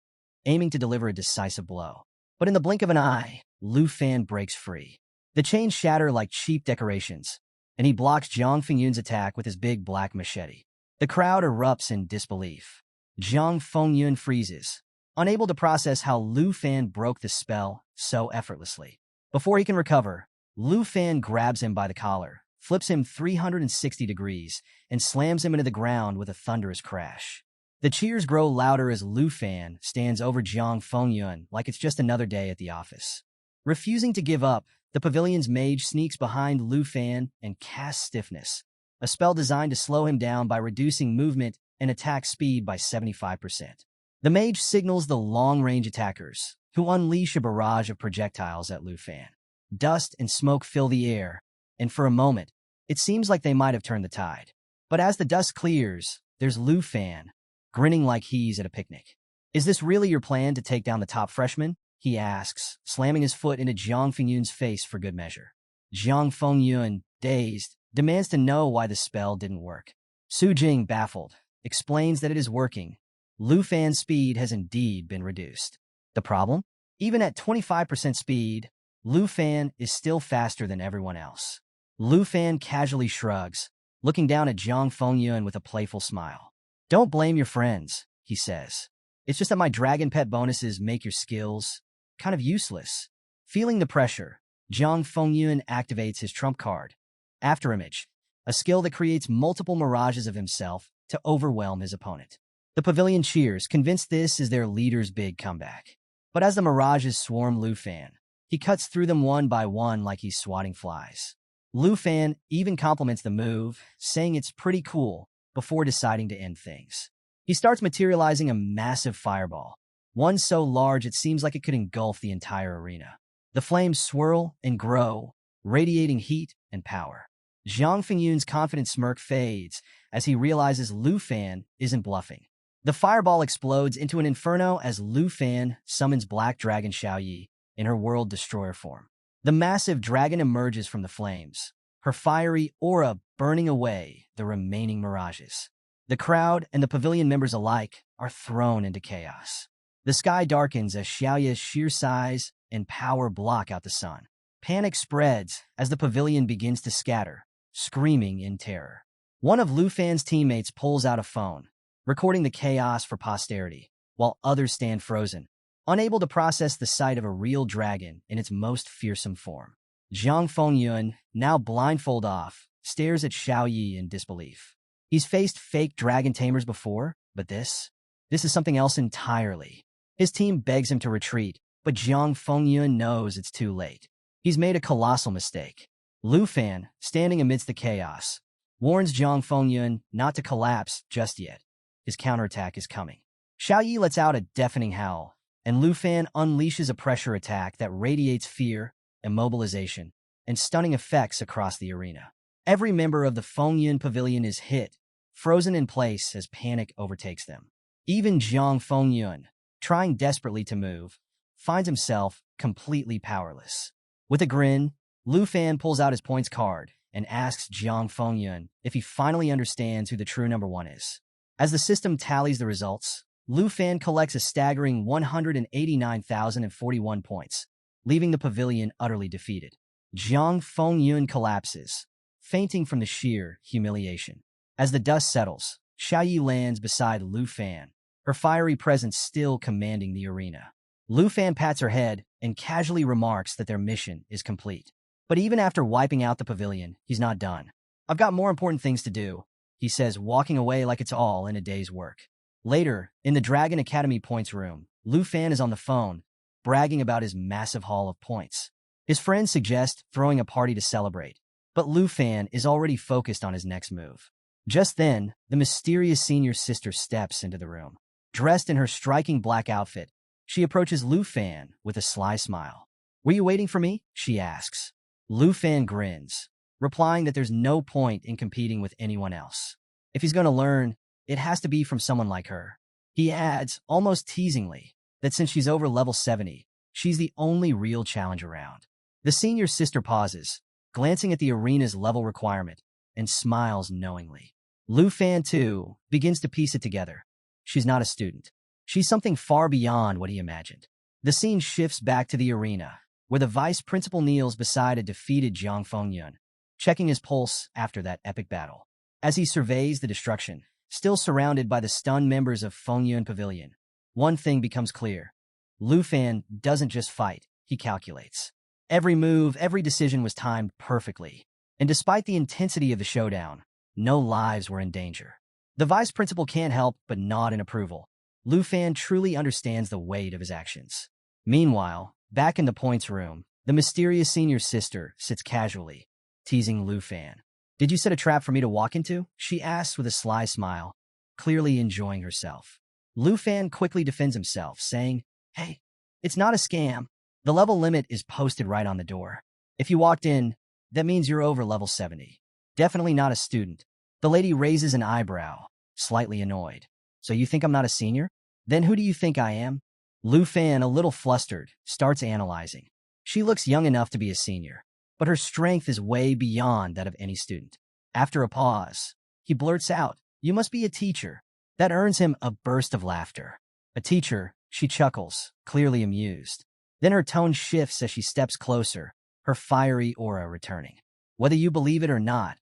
Speaker 1: aiming to deliver a decisive blow. But in the blink of an eye, Lu Fan breaks free. The chains shatter like cheap decorations, and he blocks Jiang Fengyun's attack with his big black machete. The crowd erupts in disbelief. Jiang Fengyun freezes, unable to process how Lu Fan broke the spell so effortlessly. Before he can recover, Lu Fan grabs him by the collar, flips him 360 degrees, and slams him into the ground with a thunderous crash. The cheers grow louder as Lu Fan stands over Jiang Fengyun like it's just another day at the office. Refusing to give up, the pavilion's mage sneaks behind Lu Fan and casts Stiffness, a spell designed to slow him down by reducing movement and attack speed by 75%. The mage signals the long-range attackers, who unleash a barrage of projectiles at Lu Fan. Dust and smoke fill the air, and for a moment, it seems like they might have turned the tide. But as the dust clears, there's Lu Fan, grinning like he's at a picnic. Is this really your plan to take down the top freshman? He asks, slamming his foot into Jiang Fengyun's face for good measure. Jiang Fengyun, dazed, demands to know why the spell didn't work. Su Jing, baffled, explains that it is working. Lu Fan's speed has indeed been reduced. The problem? Even at 25% speed, Lu Fan is still faster than everyone else. Lu Fan casually shrugs, looking down at Jiang Fengyun with a playful smile. Don't blame your friends, he says. It's just that my dragon pet bonuses make your skills kind of useless. Feeling the pressure, Jiang Fengyun activates his trump card, Afterimage, a skill that creates multiple mirages of himself to overwhelm his opponent. The pavilion cheers, convinced this is their leader's big comeback. But as the mirages swarm Lu Fan, he cuts through them one by one like he's swatting flies. Lu Fan even compliments the move, saying it's pretty cool, before deciding to end things. He starts materializing a massive fireball, one so large it seems like it could engulf the entire arena. The flames swirl and grow, radiating heat and power. Jiang Fengyun's confident smirk fades as he realizes Lu Fan isn't bluffing. The fireball explodes into an inferno as Lu Fan summons Black Dragon Xiaoyi in her World Destroyer form. The massive dragon emerges from the flames, her fiery aura burning away the remaining mirages. The crowd and the pavilion members alike are thrown into chaos. The sky darkens as Xiaoya's sheer size and power block out the sun. Panic spreads as the pavilion begins to scatter, screaming in terror. One of Lu Fan's teammates pulls out a phone, recording the chaos for posterity, while others stand frozen, unable to process the sight of a real dragon in its most fearsome form. Jiang Fengyun, now blindfold off, stares at Xiaoyi in disbelief. He's faced fake dragon tamers before, but this is something else entirely. His team begs him to retreat, but Jiang Fengyun knows it's too late. He's made a colossal mistake. Lu Fan, standing amidst the chaos, warns Jiang Fengyun not to collapse just yet. His counterattack is coming. Xiaoyi lets out a deafening howl, and Lu Fan unleashes a pressure attack that radiates fear, immobilization, and stunning effects across the arena. Every member of the Fengyun Pavilion is hit, frozen in place as panic overtakes them. Even Jiang Fengyun, trying desperately to move, finds himself completely powerless. With a grin, Lu Fan pulls out his points card and asks Jiang Fengyun if he finally understands who the true number one is. As the system tallies the results, Lu Fan collects a staggering 189,041 points, leaving the pavilion utterly defeated. Jiang Fengyun collapses, fainting from the sheer humiliation. As the dust settles, Xiaoyi lands beside Lu Fan, her fiery presence still commanding the arena. Lu Fan pats her head and casually remarks that their mission is complete. But even after wiping out the pavilion, he's not done. I've got more important things to do, he says, walking away like it's all in a day's work. Later, in the Dragon Academy points room, Lu Fan is on the phone, bragging about his massive haul of points. His friends suggest throwing a party to celebrate, but Lu Fan is already focused on his next move. Just then, the mysterious senior sister steps into the room. Dressed in her striking black outfit, she approaches Lu Fan with a sly smile. "Were you waiting for me?" she asks. Lu Fan grins, replying that there's no point in competing with anyone else. If he's going to learn, it has to be from someone like her. He adds, almost teasingly, that since she's over level 70, she's the only real challenge around. The senior sister pauses, glancing at the arena's level requirement, and smiles knowingly. Lu Fan, too, begins to piece it together. She's not a student. She's something far beyond what he imagined. The scene shifts back to the arena, where the vice principal kneels beside a defeated Jiang Fengyun, checking his pulse after that epic battle. As he surveys the destruction, still surrounded by the stunned members of Fengyun Pavilion, one thing becomes clear. Lu Fan doesn't just fight, he calculates. Every move, every decision was timed perfectly, and despite the intensity of the showdown, no lives were in danger. The vice principal can't help but nod in approval. Lu Fan truly understands the weight of his actions. Meanwhile, back in the points room, the mysterious senior sister sits casually, teasing Lu Fan. "Did you set a trap for me to walk into?" she asks with a sly smile, clearly enjoying herself. Lu Fan quickly defends himself, saying, "Hey, it's not a scam. The level limit is posted right on the door." If you walked in, that means you're over level 70. Definitely not a student. The lady raises an eyebrow, slightly annoyed. So you think I'm not a senior? Then who do you think I am? Lu Fan, a little flustered, starts analyzing. She looks young enough to be a senior, but her strength is way beyond that of any student. After a pause, he blurts out, "You must be a teacher." That earns him a burst of laughter. A teacher, she chuckles, clearly amused. Then her tone shifts as she steps closer, her fiery aura returning. "Whether you believe it or not,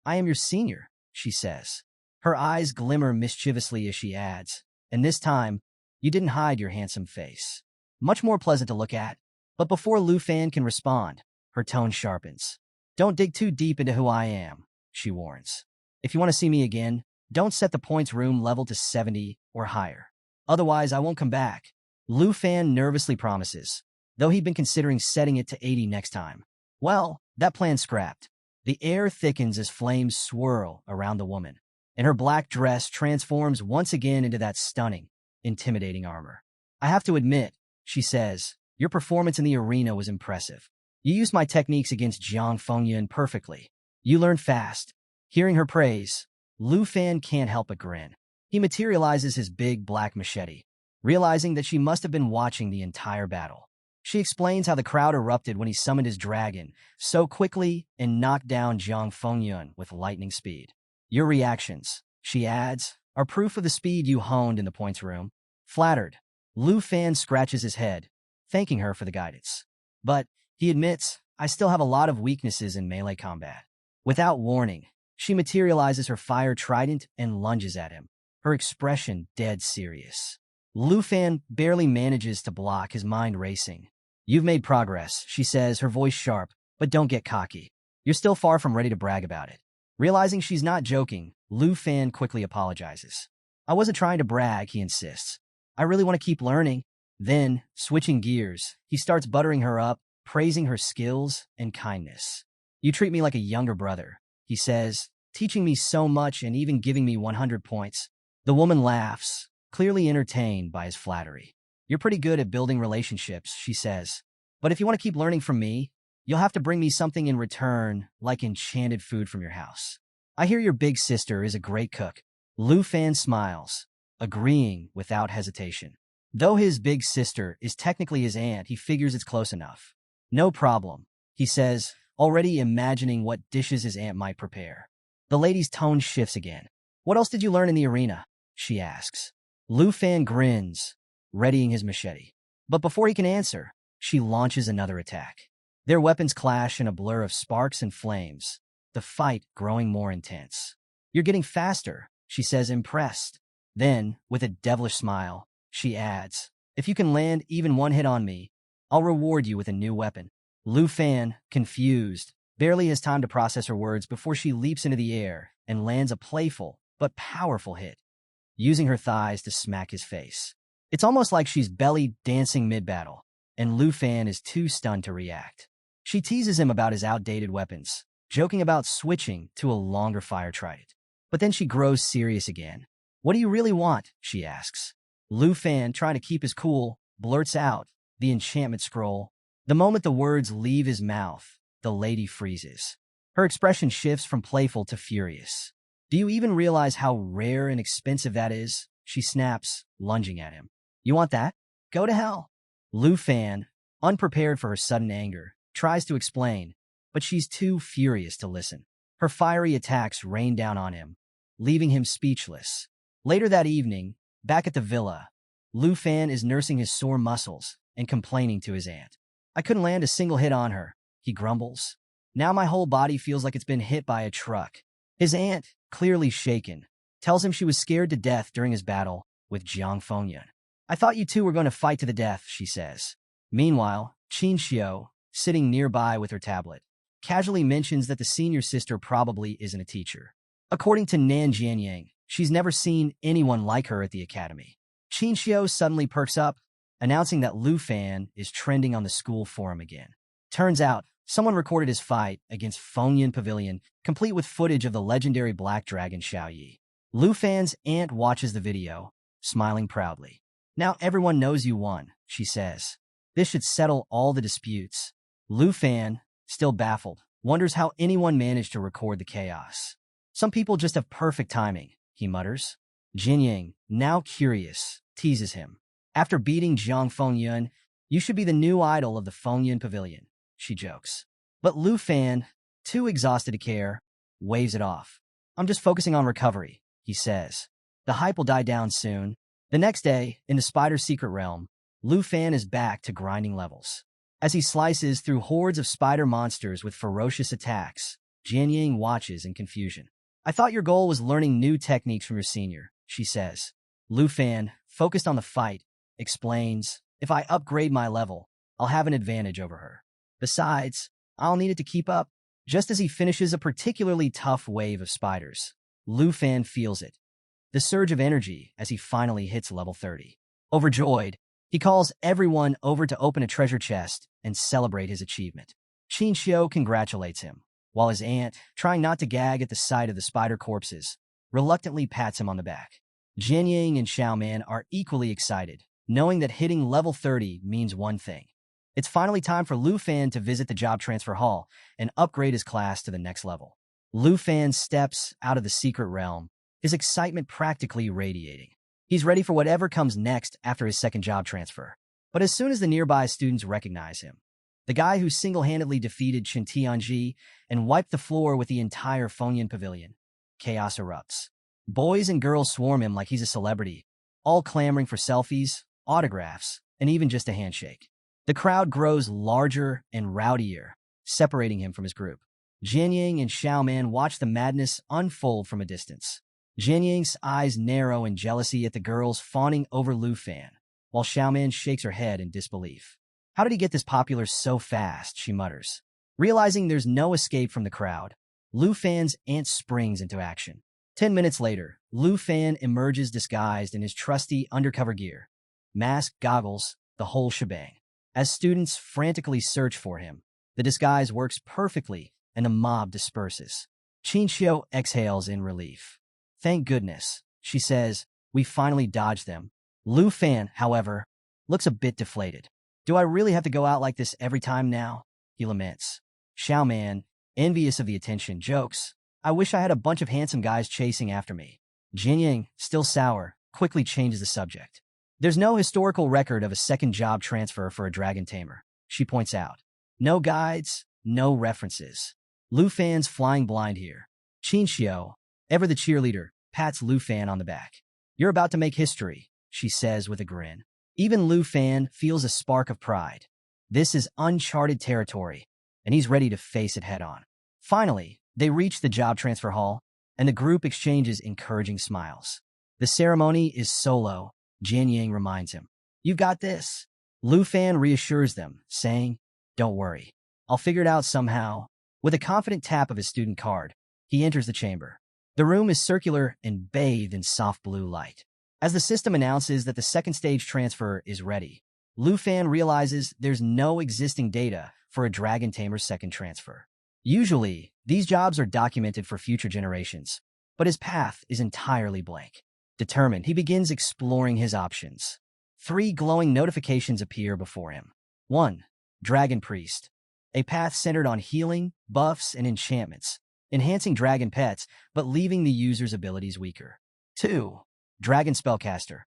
Speaker 1: I am your senior," she says. Her eyes glimmer mischievously as she adds, "And this time, you didn't hide your handsome face." Much more pleasant to look at. But before Lu Fan can respond, her tone sharpens. "Don't dig too deep into who I am," she warns. "If you want to see me again, don't set the points room level to 70 or higher. Otherwise, I won't come back." Lu Fan nervously promises, though he'd been considering setting it to 80 next time. Well, that plan's scrapped. The air thickens as flames swirl around the woman, and her black dress transforms once again into that stunning, intimidating armor. "I have to admit," she says, "your performance in the arena was impressive. You used my techniques against Jiang Fengyun perfectly. You learned fast." Hearing her praise, Lu Fan can't help but grin. He materializes his big black machete, realizing that she must have been watching the entire battle. She explains how the crowd erupted when he summoned his dragon so quickly and knocked down Jiang Fengyun with lightning speed. "Your reactions," she adds, "are proof of the speed you honed in the points room." Flattered, Lu Fan scratches his head, thanking her for the guidance. But, he admits, "I still have a lot of weaknesses in melee combat." Without warning, she materializes her fire trident and lunges at him, her expression dead serious. Lu Fan barely manages to block, his mind racing. "You've made progress," she says, her voice sharp, "but don't get cocky. You're still far from ready to brag about it." Realizing she's not joking, Lu Fan quickly apologizes. "I wasn't trying to brag," he insists. "I really want to keep learning." Then, switching gears, he starts buttering her up, praising her skills and kindness. "You treat me like a younger brother," he says, "teaching me so much and even giving me 100 points. The woman laughs, clearly entertained by his flattery. "You're pretty good at building relationships," she says. "But if you want to keep learning from me, you'll have to bring me something in return, like enchanted food from your house. I hear your big sister is a great cook." Lu Fan smiles, agreeing without hesitation. Though his big sister is technically his aunt, he figures it's close enough. "No problem," he says, already imagining what dishes his aunt might prepare. The lady's tone shifts again. "What else did you learn in the arena?" she asks. Lu Fan grins, readying his machete. But before he can answer, she launches another attack. Their weapons clash in a blur of sparks and flames, the fight growing more intense. "You're getting faster," she says, impressed. Then, with a devilish smile, she adds, "If you can land even one hit on me, I'll reward you with a new weapon." Lu Fan, confused, barely has time to process her words before she leaps into the air and lands a playful but powerful hit, using her thighs to smack his face. It's almost like she's belly dancing mid-battle, and Lu Fan is too stunned to react. She teases him about his outdated weapons, joking about switching to a longer fire trident. But then she grows serious again. "What do you really want?" she asks. Lu Fan, trying to keep his cool, blurts out, "The enchantment scroll." The moment the words leave his mouth, the lady freezes. Her expression shifts from playful to furious. "Do you even realize how rare and expensive that is?" she snaps, lunging at him. "You want that? Go to hell." Lu Fan, unprepared for her sudden anger, tries to explain, but she's too furious to listen. Her fiery attacks rain down on him, leaving him speechless. Later that evening, back at the villa, Lu Fan is nursing his sore muscles and complaining to his aunt. "I couldn't land a single hit on her," he grumbles. "Now my whole body feels like it's been hit by a truck." His aunt, clearly shaken, tells him she was scared to death during his battle with Jiang Fengyun. "I thought you two were going to fight to the death," she says. Meanwhile, Qin Xiao, sitting nearby with her tablet, casually mentions that the senior sister probably isn't a teacher. According to Nan Jianyang, she's never seen anyone like her at the academy. Qin Xiao suddenly perks up, announcing that Lu Fan is trending on the school forum again. Turns out, someone recorded his fight against Fengyun Pavilion, complete with footage of the legendary black dragon Xiaoyi. Lu Fan's aunt watches the video, smiling proudly. "Now everyone knows you won," she says. "This should settle all the disputes." Lu Fan, still baffled, wonders how anyone managed to record the chaos. Some people just have perfect timing, he mutters. Jinying, now curious, teases him. After beating Jiang Fengyun, you should be the new idol of the Fengyun Pavilion, she jokes. But Lu Fan, too exhausted to care, waves it off. I'm just focusing on recovery, he says. The hype will die down soon. The next day, in the spider's secret realm, Lu Fan is back to grinding levels. As he slices through hordes of spider monsters with ferocious attacks, Jianying watches in confusion. I thought your goal was learning new techniques from your senior, she says. Lu Fan, focused on the fight, explains, if I upgrade my level, I'll have an advantage over her. Besides, I'll need it to keep up. Just as he finishes a particularly tough wave of spiders, Lu Fan feels it. The surge of energy as he finally hits level 30. Overjoyed, he calls everyone over to open a treasure chest and celebrate his achievement. Qin Xiu congratulates him, while his aunt, trying not to gag at the sight of the spider corpses, reluctantly pats him on the back. Jianying and Xiaoman are equally excited, knowing that hitting level 30 means one thing. It's finally time for Lu Fan to visit the job transfer hall and upgrade his class to the next level. Lu Fan steps out of the secret realm, his excitement practically radiating. He's ready for whatever comes next after his second job transfer. But as soon as the nearby students recognize him, the guy who single-handedly defeated Chen Tianji and wiped the floor with the entire Fengyun Pavilion, chaos erupts. Boys and girls swarm him like he's a celebrity, all clamoring for selfies, autographs, and even just a handshake. The crowd grows larger and rowdier, separating him from his group. Jianying and Xiaoman watch the madness unfold from a distance. Jianying's eyes narrow in jealousy at the girls fawning over Lu Fan, while Xiaoman shakes her head in disbelief. How did he get this popular so fast, she mutters. Realizing there's no escape from the crowd, Lu Fan's aunt springs into action. 10 minutes later, Lu Fan emerges disguised in his trusty undercover gear. Mask, goggles, the whole shebang. As students frantically search for him, the disguise works perfectly and the mob disperses. Qin Xiu exhales in relief. Thank goodness, she says, we finally dodged them. Lu Fan, however, looks a bit deflated. Do I really have to go out like this every time now? He laments. Xiaoman, envious of the attention, jokes, I wish I had a bunch of handsome guys chasing after me. Jianying, still sour, quickly changes the subject. There's no historical record of a second job transfer for a dragon tamer, she points out. No guides, no references. Lu Fan's flying blind here. Qin Xiu, ever the cheerleader, pats Lu Fan on the back. You're about to make history, she says with a grin. Even Lu Fan feels a spark of pride. This is uncharted territory, and he's ready to face it head-on. Finally, they reach the job transfer hall, and the group exchanges encouraging smiles. The ceremony is solo, Jianying reminds him. You've got this. Lu Fan reassures them, saying, don't worry. I'll figure it out somehow. With a confident tap of his student card, he enters the chamber. The room is circular and bathed in soft blue light. As the system announces that the second stage transfer is ready, Lu Fan realizes there's no existing data for a Dragon Tamer's second transfer. Usually, these jobs are documented for future generations, but his path is entirely blank. Determined, he begins exploring his options. 3 glowing notifications appear before him. 1. Dragon Priest. A path centered on healing, buffs, and enchantments, enhancing dragon pets, but leaving the user's abilities weaker. 2. Dragon Spellcaster.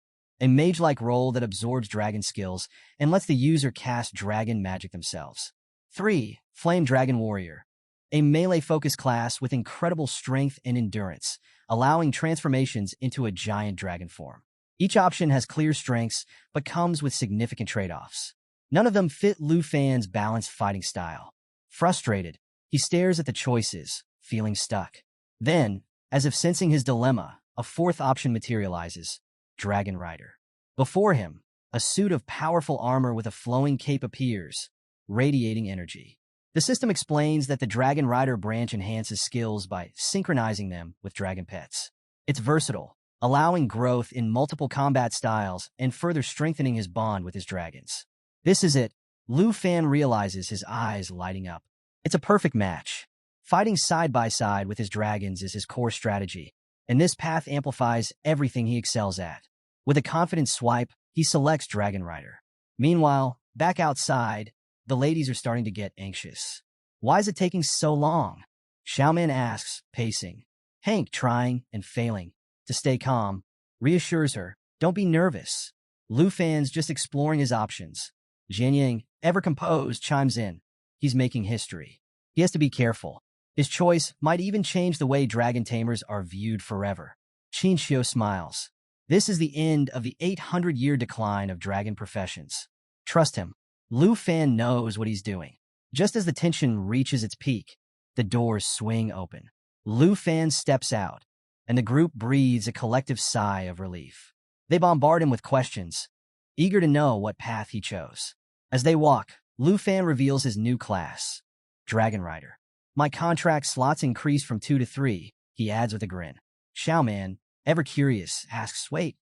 Speaker 1: A mage-like role that absorbs dragon skills and lets the user cast dragon magic themselves. 3. Flame Dragon Warrior. A melee-focused class with incredible strength and endurance, allowing transformations into a giant dragon form. Each option has clear strengths, but comes with significant trade-offs. None of them fit Lu Fan's balanced fighting style. Frustrated, he stares at the choices, feeling stuck. Then, as if sensing his dilemma, a 4th option materializes, Dragon Rider. Before him, a suit of powerful armor with a flowing cape appears, radiating energy. The system explains that the Dragon Rider branch enhances skills by synchronizing them with dragon pets. It's versatile, allowing growth in multiple combat styles and further strengthening his bond with his dragons. This is it. Lu Fan realizes, his eyes lighting up. It's a perfect match. Fighting side by side with his dragons is his core strategy, and this path amplifies everything he excels at. With a confident swipe, he selects Dragon Rider. Meanwhile, back outside, the ladies are starting to get anxious. Why is it taking so long? Xiaoman asks, pacing. Hank, trying and failing to stay calm, reassures her, don't be nervous. Lu Fan's just exploring his options. Jianying, ever composed, chimes in. He's making history. He has to be careful. His choice might even change the way dragon tamers are viewed forever. Qin Xiu smiles. This is the end of the 800-year decline of dragon professions. Trust him. Lu Fan knows what he's doing. Just as the tension reaches its peak, the doors swing open. Lu Fan steps out, and the group breathes a collective sigh of relief. They bombard him with questions, eager to know what path he chose. As they walk, Lu Fan reveals his new class, Dragon Rider. My contract slots increased from 2 to 3, he adds with a grin. Xiaoman, ever curious, asks, wait,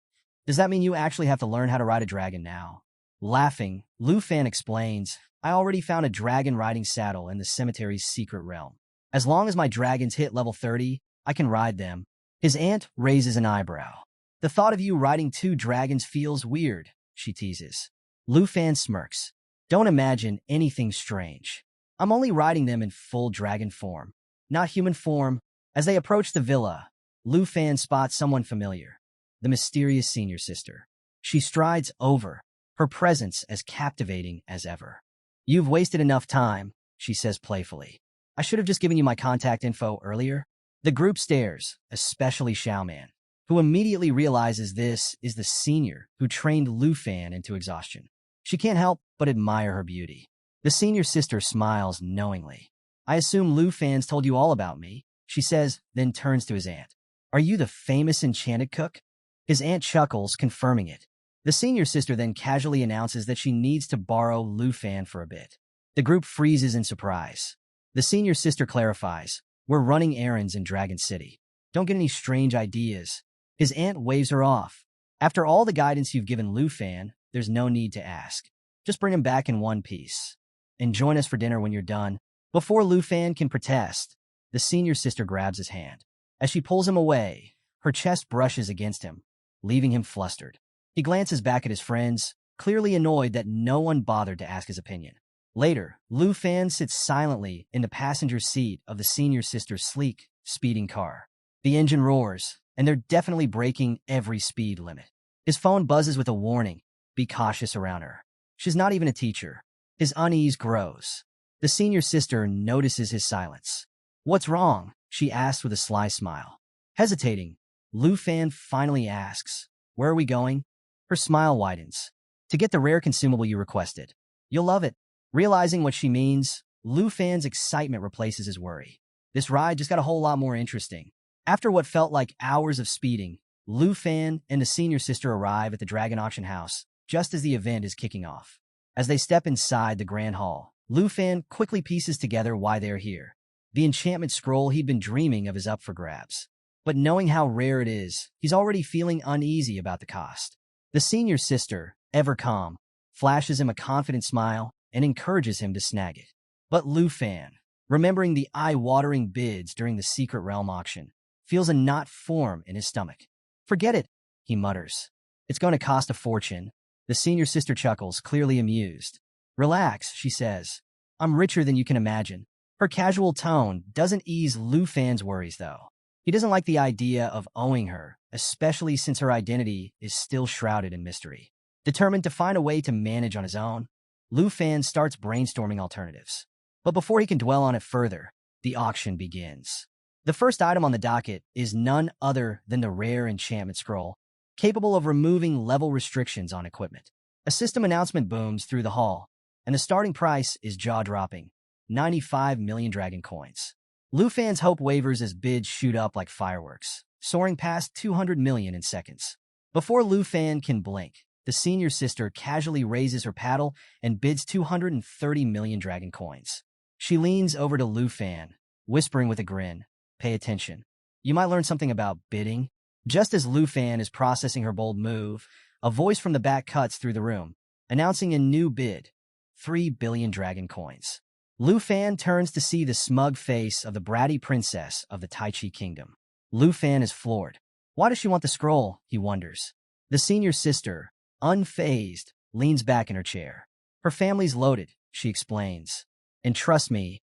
Speaker 1: does that mean you actually have to learn how to ride a dragon now? Laughing, Lu Fan explains, I already found a dragon riding saddle in the cemetery's secret realm. As long as my dragons hit level 30, I can ride them. His aunt raises an eyebrow. The thought of you riding 2 dragons feels weird, she teases. Lu Fan smirks. Don't imagine anything strange. I'm only riding them in full dragon form, not human form. As they approach the villa, Lu Fan spots someone familiar, the mysterious senior sister. She strides over, her presence as captivating as ever. You've wasted enough time, she says playfully. I should have just given you my contact info earlier. The group stares, especially Xiaoman, who immediately realizes this is the senior who trained Lu Fan into exhaustion. She can't help but admire her beauty. The senior sister smiles knowingly. I assume Lu Fan's told you all about me, she says, then turns to his aunt. Are you the famous enchanted cook? His aunt chuckles, confirming it. The senior sister then casually announces that she needs to borrow Lu Fan for a bit. The group freezes in surprise. The senior sister clarifies, we're running errands in Dragon City. Don't get any strange ideas. His aunt waves her off. After all the guidance you've given Lu Fan, there's no need to ask. Just bring him back in one piece. And join us for dinner when you're done. Before Lu Fan can protest, the senior sister grabs his hand. As she pulls him away, her chest brushes against him, leaving him flustered. He glances back at his friends, clearly annoyed that no one bothered to ask his opinion. Later, Lu Fan sits silently in the passenger seat of the senior sister's sleek, speeding car. The engine roars, and they're definitely breaking every speed limit. His phone buzzes with a warning, be cautious around her. She's not even a teacher. His unease grows. The senior sister notices his silence. What's wrong? She asks with a sly smile. Hesitating, Lu Fan finally asks, where are we going? Her smile widens. To get the rare consumable you requested. You'll love it. Realizing what she means, Lu Fan's excitement replaces his worry. This ride just got a whole lot more interesting. After what felt like hours of speeding, Lu Fan and the senior sister arrive at the Dragon Auction House just as the event is kicking off. As they step inside the grand hall, Lu Fan quickly pieces together why they're here. The enchantment scroll he'd been dreaming of is up for grabs. But knowing how rare it is, he's already feeling uneasy about the cost. The senior sister, ever calm, flashes him a confident smile and encourages him to snag it. But Lu Fan, remembering the eye-watering bids during the Secret Realm auction, feels a knot form in his stomach. Forget it, he mutters. It's going to cost a fortune. The senior sister chuckles, clearly amused. Relax, she says. I'm richer than you can imagine. Her casual tone doesn't ease Lu Fan's worries, though. He doesn't like the idea of owing her, especially since her identity is still shrouded in mystery. Determined to find a way to manage on his own, Lu Fan starts brainstorming alternatives. But before he can dwell on it further, the auction begins. The first item on the docket is none other than the rare enchantment scroll, capable of removing level restrictions on equipment. A system announcement booms through the hall, and the starting price is jaw-dropping, 95 million dragon coins. Lu Fan's hope wavers as bids shoot up like fireworks, soaring past 200 million in seconds. Before Lu Fan can blink, the senior sister casually raises her paddle and bids 230 million dragon coins. She leans over to Lu Fan, whispering with a grin, pay attention. You might learn something about bidding. Just as Lu Fan is processing her bold move, a voice from the back cuts through the room, announcing a new bid, 3 billion dragon coins. Lu Fan turns to see the smug face of the bratty princess of the Tai Chi Kingdom. Lu Fan is floored. Why does she want the scroll, he wonders. The senior sister, unfazed, leans back in her chair. Her family's loaded, she explains. And trust me,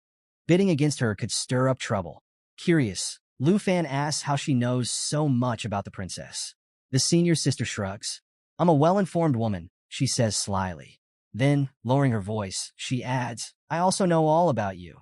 Speaker 1: Bidding against her could stir up trouble. Curious, Lu Fan asks how she knows so much about the princess. The senior sister shrugs. I'm a well-informed woman, she says slyly. Then, lowering her voice, she adds, I also know all about you.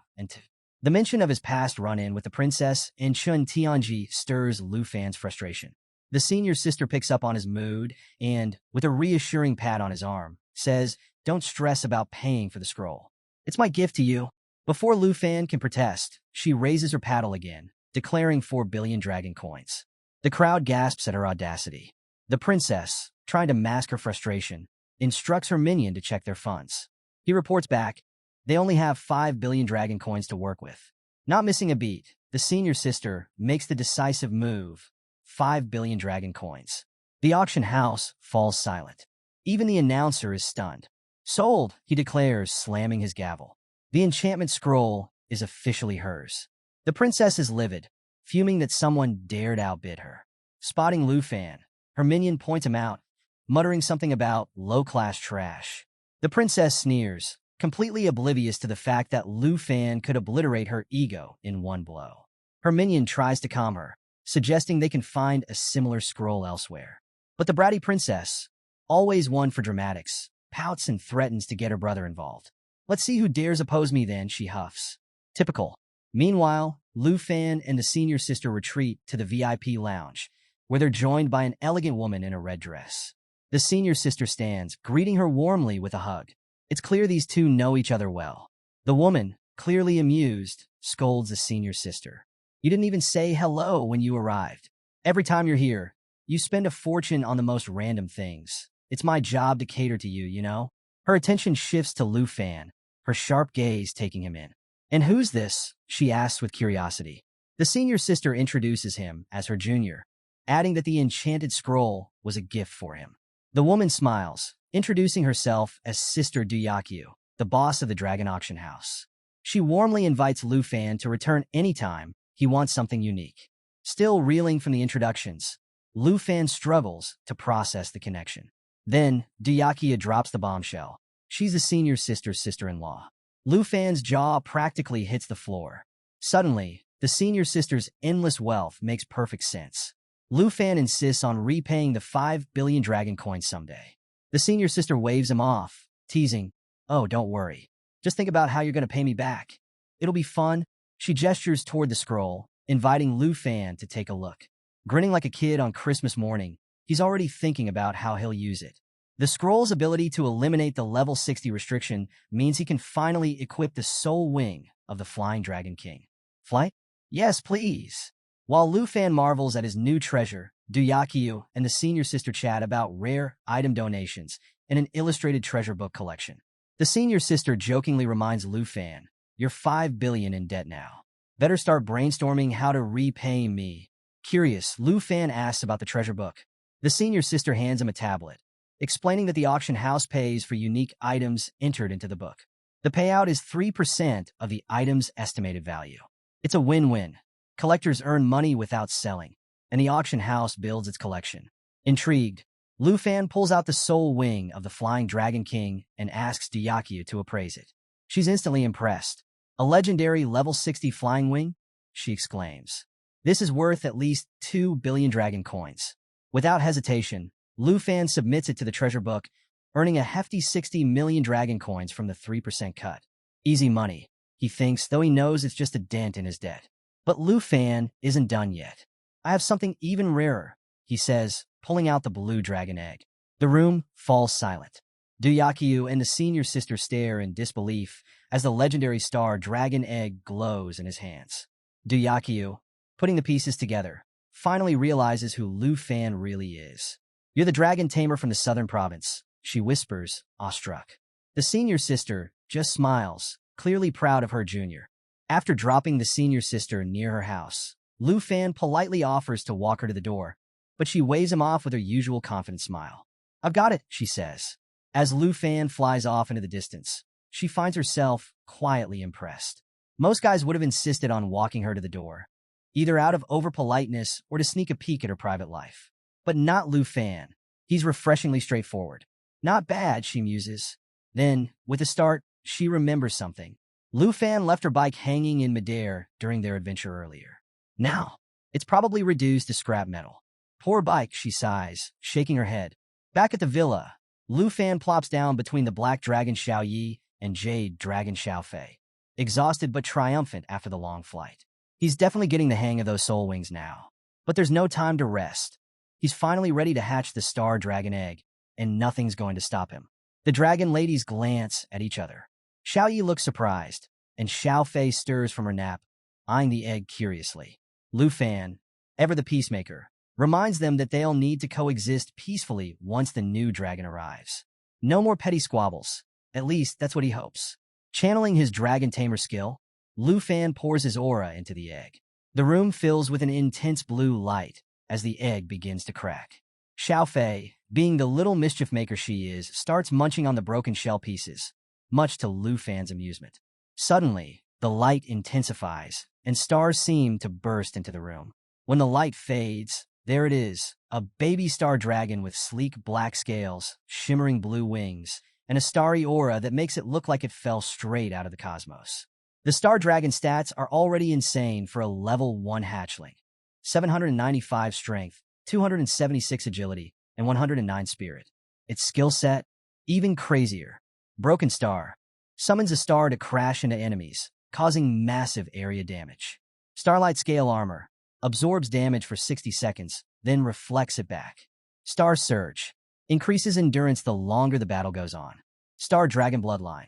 Speaker 1: The mention of his past run-in with the princess in Chun Tianji stirs Lu Fan's frustration. The senior sister picks up on his mood and, with a reassuring pat on his arm, says, don't stress about paying for the scroll. It's my gift to you. Before Lu Fan can protest, she raises her paddle again, declaring 4 billion dragon coins. The crowd gasps at her audacity. The princess, trying to mask her frustration, instructs her minion to check their funds. He reports back, they only have 5 billion dragon coins to work with. Not missing a beat, the senior sister makes the decisive move, 5 billion dragon coins. The auction house falls silent. Even the announcer is stunned. Sold, he declares, slamming his gavel. The enchantment scroll is officially hers. The princess is livid, fuming that someone dared outbid her. Spotting Lu Fan, her minion points him out, muttering something about low-class trash. The princess sneers, completely oblivious to the fact that Lu Fan could obliterate her ego in one blow. Her minion tries to calm her, suggesting they can find a similar scroll elsewhere. But the bratty princess, always one for dramatics, pouts and threatens to get her brother involved. Let's see who dares oppose me then, she huffs. Typical. Meanwhile, Lu Fan and the senior sister retreat to the VIP lounge, where they're joined by an elegant woman in a red dress. The senior sister stands, greeting her warmly with a hug. It's clear these two know each other well. The woman, clearly amused, scolds the senior sister. You didn't even say hello when you arrived. Every time you're here, you spend a fortune on the most random things. It's my job to cater to you, you know? Her attention shifts to Lu Fan, her sharp gaze taking him in. And who's this? She asks with curiosity. The senior sister introduces him as her junior, adding that the enchanted scroll was a gift for him. The woman smiles, introducing herself as Sister Duyakyu, the boss of the Dragon Auction House. She warmly invites Lu Fan to return anytime he wants something unique. Still reeling from the introductions, Lu Fan struggles to process the connection. Then, Duyakyu drops the bombshell. She's the senior sister's sister-in-law. Lu Fan's jaw practically hits the floor. Suddenly, the senior sister's endless wealth makes perfect sense. Lu Fan insists on repaying the 5 billion dragon coins someday. The senior sister waves him off, teasing, oh, don't worry. Just think about how you're going to pay me back. It'll be fun. She gestures toward the scroll, inviting Lu Fan to take a look. Grinning like a kid on Christmas morning, he's already thinking about how he'll use it. The scroll's ability to eliminate the level 60 restriction means he can finally equip the soul wing of the Flying Dragon King. Flight? Yes, please. While Lu Fan marvels at his new treasure, Duyakyu and the senior sister chat about rare item donations and an illustrated treasure book collection. The senior sister jokingly reminds Lu Fan, you're 5 billion in debt now. Better start brainstorming how to repay me. Curious, Lu Fan asks about the treasure book. The senior sister hands him a tablet, explaining that the auction house pays for unique items entered into the book. The payout is 3% of the item's estimated value. It's a win-win. Collectors earn money without selling, and the auction house builds its collection. Intrigued, Lu Fan pulls out the soul wing of the Flying Dragon King and asks Duyakyu to appraise it. She's instantly impressed. A legendary level 60 flying wing? She exclaims. This is worth at least 2 billion dragon coins. Without hesitation, Lu Fan submits it to the treasure book, earning a hefty 60 million dragon coins from the 3% cut. Easy money, he thinks, though he knows it's just a dent in his debt. But Lu Fan isn't done yet. I have something even rarer, he says, pulling out the blue dragon egg. The room falls silent. Duyakyu and the senior sister stare in disbelief as the legendary star dragon egg glows in his hands. Duyakyu, putting the pieces together, finally realizes who Lu Fan really is. You're the dragon tamer from the southern province, she whispers, awestruck. The senior sister just smiles, clearly proud of her junior. After dropping the senior sister near her house, Lu Fan politely offers to walk her to the door, but she waves him off with her usual confident smile. I've got it, she says. As Lu Fan flies off into the distance, she finds herself quietly impressed. Most guys would have insisted on walking her to the door, either out of over-politeness or to sneak a peek at her private life. But not Lu Fan. He's refreshingly straightforward. Not bad, she muses. Then, with a start, she remembers something. Lu Fan left her bike hanging in midair during their adventure earlier. Now, it's probably reduced to scrap metal. Poor bike, she sighs, shaking her head. Back at the villa, Lu Fan plops down between the Black Dragon Xiao Yi and Jade Dragon Xiao Fei, exhausted but triumphant after the long flight. He's definitely getting the hang of those soul wings now. But there's no time to rest. He's finally ready to hatch the Star Dragon egg, and nothing's going to stop him. The dragon ladies glance at each other. Xiao Yi looks surprised, and Xiao Fei stirs from her nap, eyeing the egg curiously. Lu Fan, ever the peacemaker, reminds them that they'll need to coexist peacefully once the new dragon arrives. No more petty squabbles. At least, that's what he hopes. Channeling his dragon tamer skill, Lu Fan pours his aura into the egg. The room fills with an intense blue light as the egg begins to crack. Xiao Fei, being the little mischief maker she is, starts munching on the broken shell pieces, much to Lu Fan's amusement. Suddenly, the light intensifies, and stars seem to burst into the room. When the light fades, there it is, a baby star dragon with sleek black scales, shimmering blue wings, and a starry aura that makes it look like it fell straight out of the cosmos. The Star Dragon stats are already insane for a level 1 hatchling. 795 strength, 276 agility, and 109 spirit. Its skill set, even crazier. Broken Star. Summons a star to crash into enemies, causing massive area damage. Starlight Scale Armor. Absorbs damage for 60 seconds, then reflects it back. Star Surge. Increases endurance the longer the battle goes on. Star Dragon Bloodline.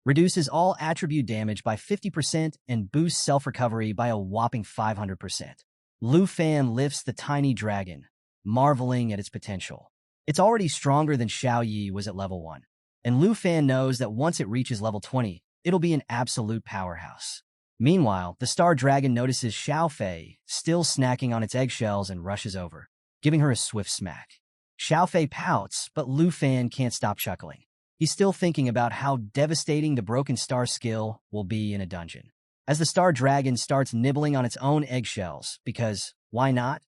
Speaker 1: Reduces all attribute damage by 50% and boosts self-recovery by a whopping 500%. Lu Fan lifts the tiny dragon, marveling at its potential. It's already stronger than Xiao Yi was at level 1, and Lu Fan knows that once it reaches level 20, it'll be an absolute powerhouse. Meanwhile, the Star Dragon notices Xiao Fei still snacking on its eggshells and rushes over, giving her a swift smack. Xiao Fei pouts, but Lu Fan can't stop chuckling. He's still thinking about how devastating the Broken Star skill will be in a dungeon. As the Star Dragon starts nibbling on its own eggshells, because, why not?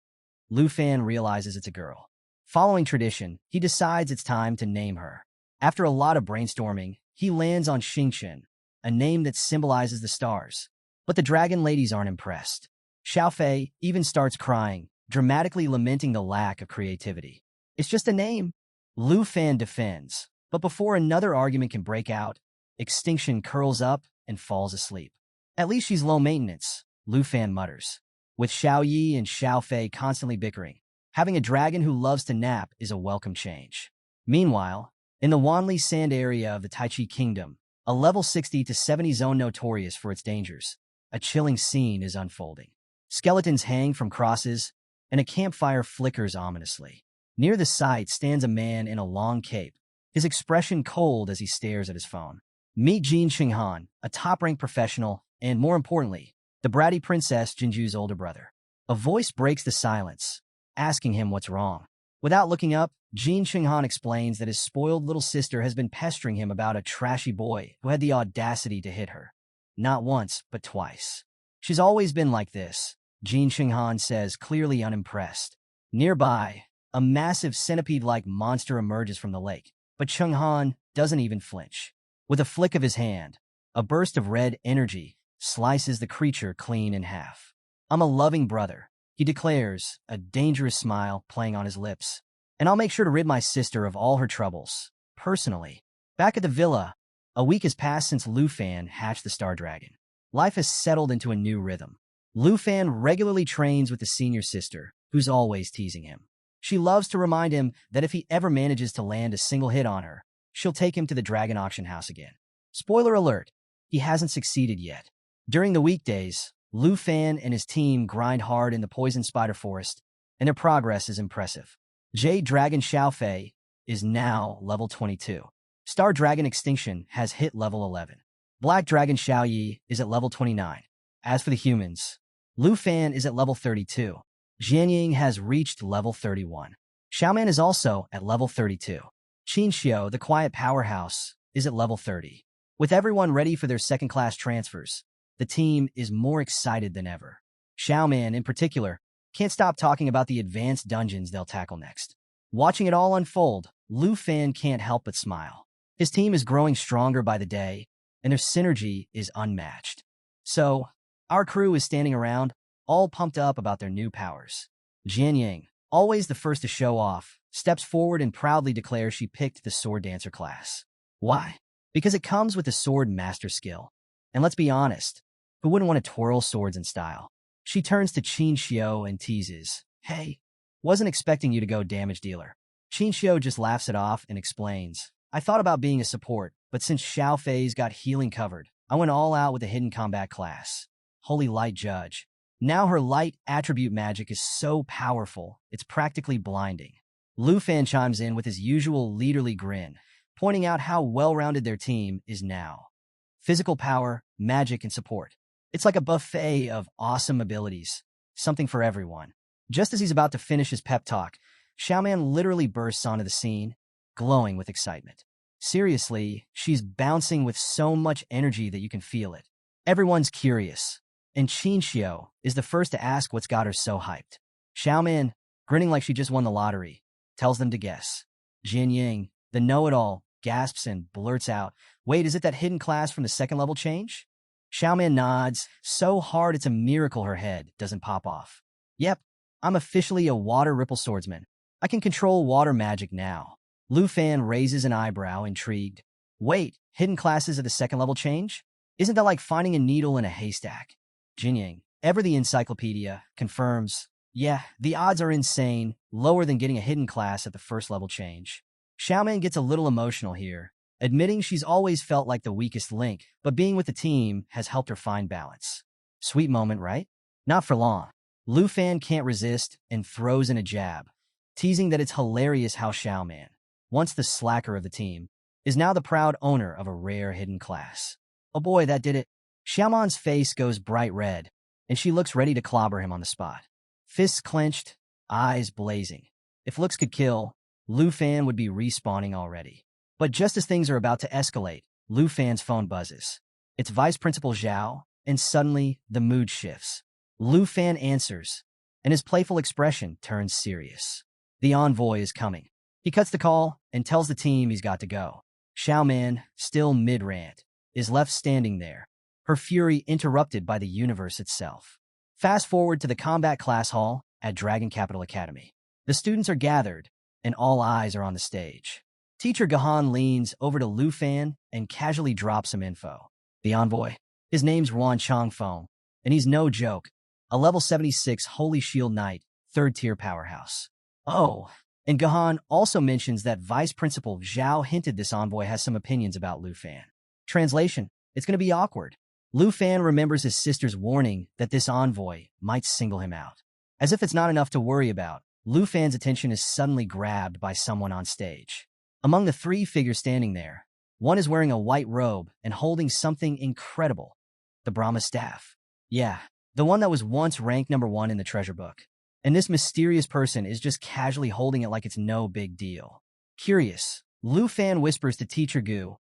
Speaker 1: Lu Fan realizes it's a girl. Following tradition, he decides it's time to name her. After a lot of brainstorming, he lands on Xingqian, a name that symbolizes the stars. But the dragon ladies aren't impressed. Xiao Fei even starts crying, dramatically lamenting the lack of creativity. It's just a name. Lu Fan defends. But before another argument can break out, Extinction curls up and falls asleep. At least she's low maintenance, Lu Fan mutters. With Xiao Yi and Xiao Fei constantly bickering, having a dragon who loves to nap is a welcome change. Meanwhile, in the Wanli Sand area of the Taichi Kingdom, a level 60 to 70 zone notorious for its dangers, a chilling scene is unfolding. Skeletons hang from crosses, and a campfire flickers ominously. Near the site stands a man in a long cape, his expression cold as he stares at his phone. Meet Jin Xinghan, a top-ranked professional, and more importantly, the bratty princess Jinju's older brother. A voice breaks the silence, asking him what's wrong. Without looking up, Jin Xinghan explains that his spoiled little sister has been pestering him about a trashy boy who had the audacity to hit her. Not once, but twice. She's always been like this, Jin Xinghan says, clearly unimpressed. Nearby, a massive centipede-like monster emerges from the lake. But Xinghan doesn't even flinch. With a flick of his hand, a burst of red energy slices the creature clean in half. I'm a loving brother, he declares, a dangerous smile playing on his lips. And I'll make sure to rid my sister of all her troubles, personally. Back at the villa, a week has passed since Lu Fan hatched the Star Dragon. Life has settled into a new rhythm. Lu Fan regularly trains with the senior sister, who's always teasing him. She loves to remind him that if he ever manages to land a single hit on her, she'll take him to the dragon auction house again. Spoiler alert, he hasn't succeeded yet. During the weekdays, Lu Fan and his team grind hard in the poison spider forest, and their progress is impressive. Jade Dragon Xiao Fei is now level 22. Star Dragon Extinction has hit level 11. Black Dragon Xiao Yi is at level 29. As for the humans, Lu Fan is at level 32. Jianying has reached level 31. Xiaoman is also at level 32. Qin Xiao, the quiet powerhouse, is at level 30. With everyone ready for their second-class transfers, the team is more excited than ever. Xiaoman, in particular, can't stop talking about the advanced dungeons they'll tackle next. Watching it all unfold, Lu Fan can't help but smile. His team is growing stronger by the day, and their synergy is unmatched. So, our crew is standing around, all pumped up about their new powers. Jian Yang, always the first to show off, steps forward and proudly declares she picked the sword dancer class. Why? Because it comes with the sword master skill. And let's be honest, who wouldn't want to twirl swords in style? She turns to Qin Xiao and teases, "Hey, wasn't expecting you to go damage dealer." Qin Xiao just laughs it off and explains, "I thought about being a support, but since Xiao Fei's got healing covered, I went all out with the hidden combat class. Holy Light Judge. Now her light attribute magic is so powerful, it's practically blinding." Lu Fan chimes in with his usual leaderly grin, pointing out how well-rounded their team is now. Physical power, magic, and support. It's like a buffet of awesome abilities, something for everyone. Just as he's about to finish his pep talk, Xiaoman literally bursts onto the scene, glowing with excitement. Seriously, she's bouncing with so much energy that you can feel it. Everyone's curious, and Qin Xiao is the first to ask what's got her so hyped. Xiaoman, grinning like she just won the lottery, tells them to guess. Jian Yang, the know-it-all, gasps and blurts out, "Wait, is it that hidden class from the second level change?" Xiaoman nods, so hard it's a miracle her head doesn't pop off. "Yep, I'm officially a water ripple swordsman. I can control water magic now." Lu Fan raises an eyebrow, intrigued. "Wait, hidden classes of the second level change? Isn't that like finding a needle in a haystack?" Jin Yang, ever the encyclopedia, confirms, "Yeah, the odds are insane, lower than getting a hidden class at the first level change." Xiaoman gets a little emotional here, admitting she's always felt like the weakest link, but being with the team has helped her find balance. Sweet moment, right? Not for long. Lu Fan can't resist and throws in a jab, teasing that it's hilarious how Xiaoman, once the slacker of the team, is now the proud owner of a rare hidden class. Oh boy, that did it. Xiaoman's face goes bright red, and she looks ready to clobber him on the spot. Fists clenched, eyes blazing. If looks could kill, Lu Fan would be respawning already. But just as things are about to escalate, Lu Fan's phone buzzes. It's Vice Principal Zhao, and suddenly the mood shifts. Lu Fan answers, and his playful expression turns serious. The envoy is coming. He cuts the call and tells the team he's got to go. Xiaoman, still mid-rant, is left standing there, her fury interrupted by the universe itself. Fast forward to the combat class hall at Dragon Capital Academy. The students are gathered, and all eyes are on the stage. Teacher Gahan leans over to Lu Fan and casually drops some info. The envoy. His name's Ruan Changfeng, and he's no joke. A level 76 Holy Shield Knight, 3rd-tier powerhouse. Oh, and Gahan also mentions that Vice Principal Zhao hinted this envoy has some opinions about Lu Fan. Translation, it's going to be awkward. Lu Fan remembers his sister's warning that this envoy might single him out. As if it's not enough to worry about, Lu Fan's attention is suddenly grabbed by someone on stage. Among the three figures standing there, one is wearing a white robe and holding something incredible. The Brahma staff. Yeah, the one that was once ranked #1 in the treasure book. And this mysterious person is just casually holding it like it's no big deal. Curious, Lu Fan whispers to Teacher Gu,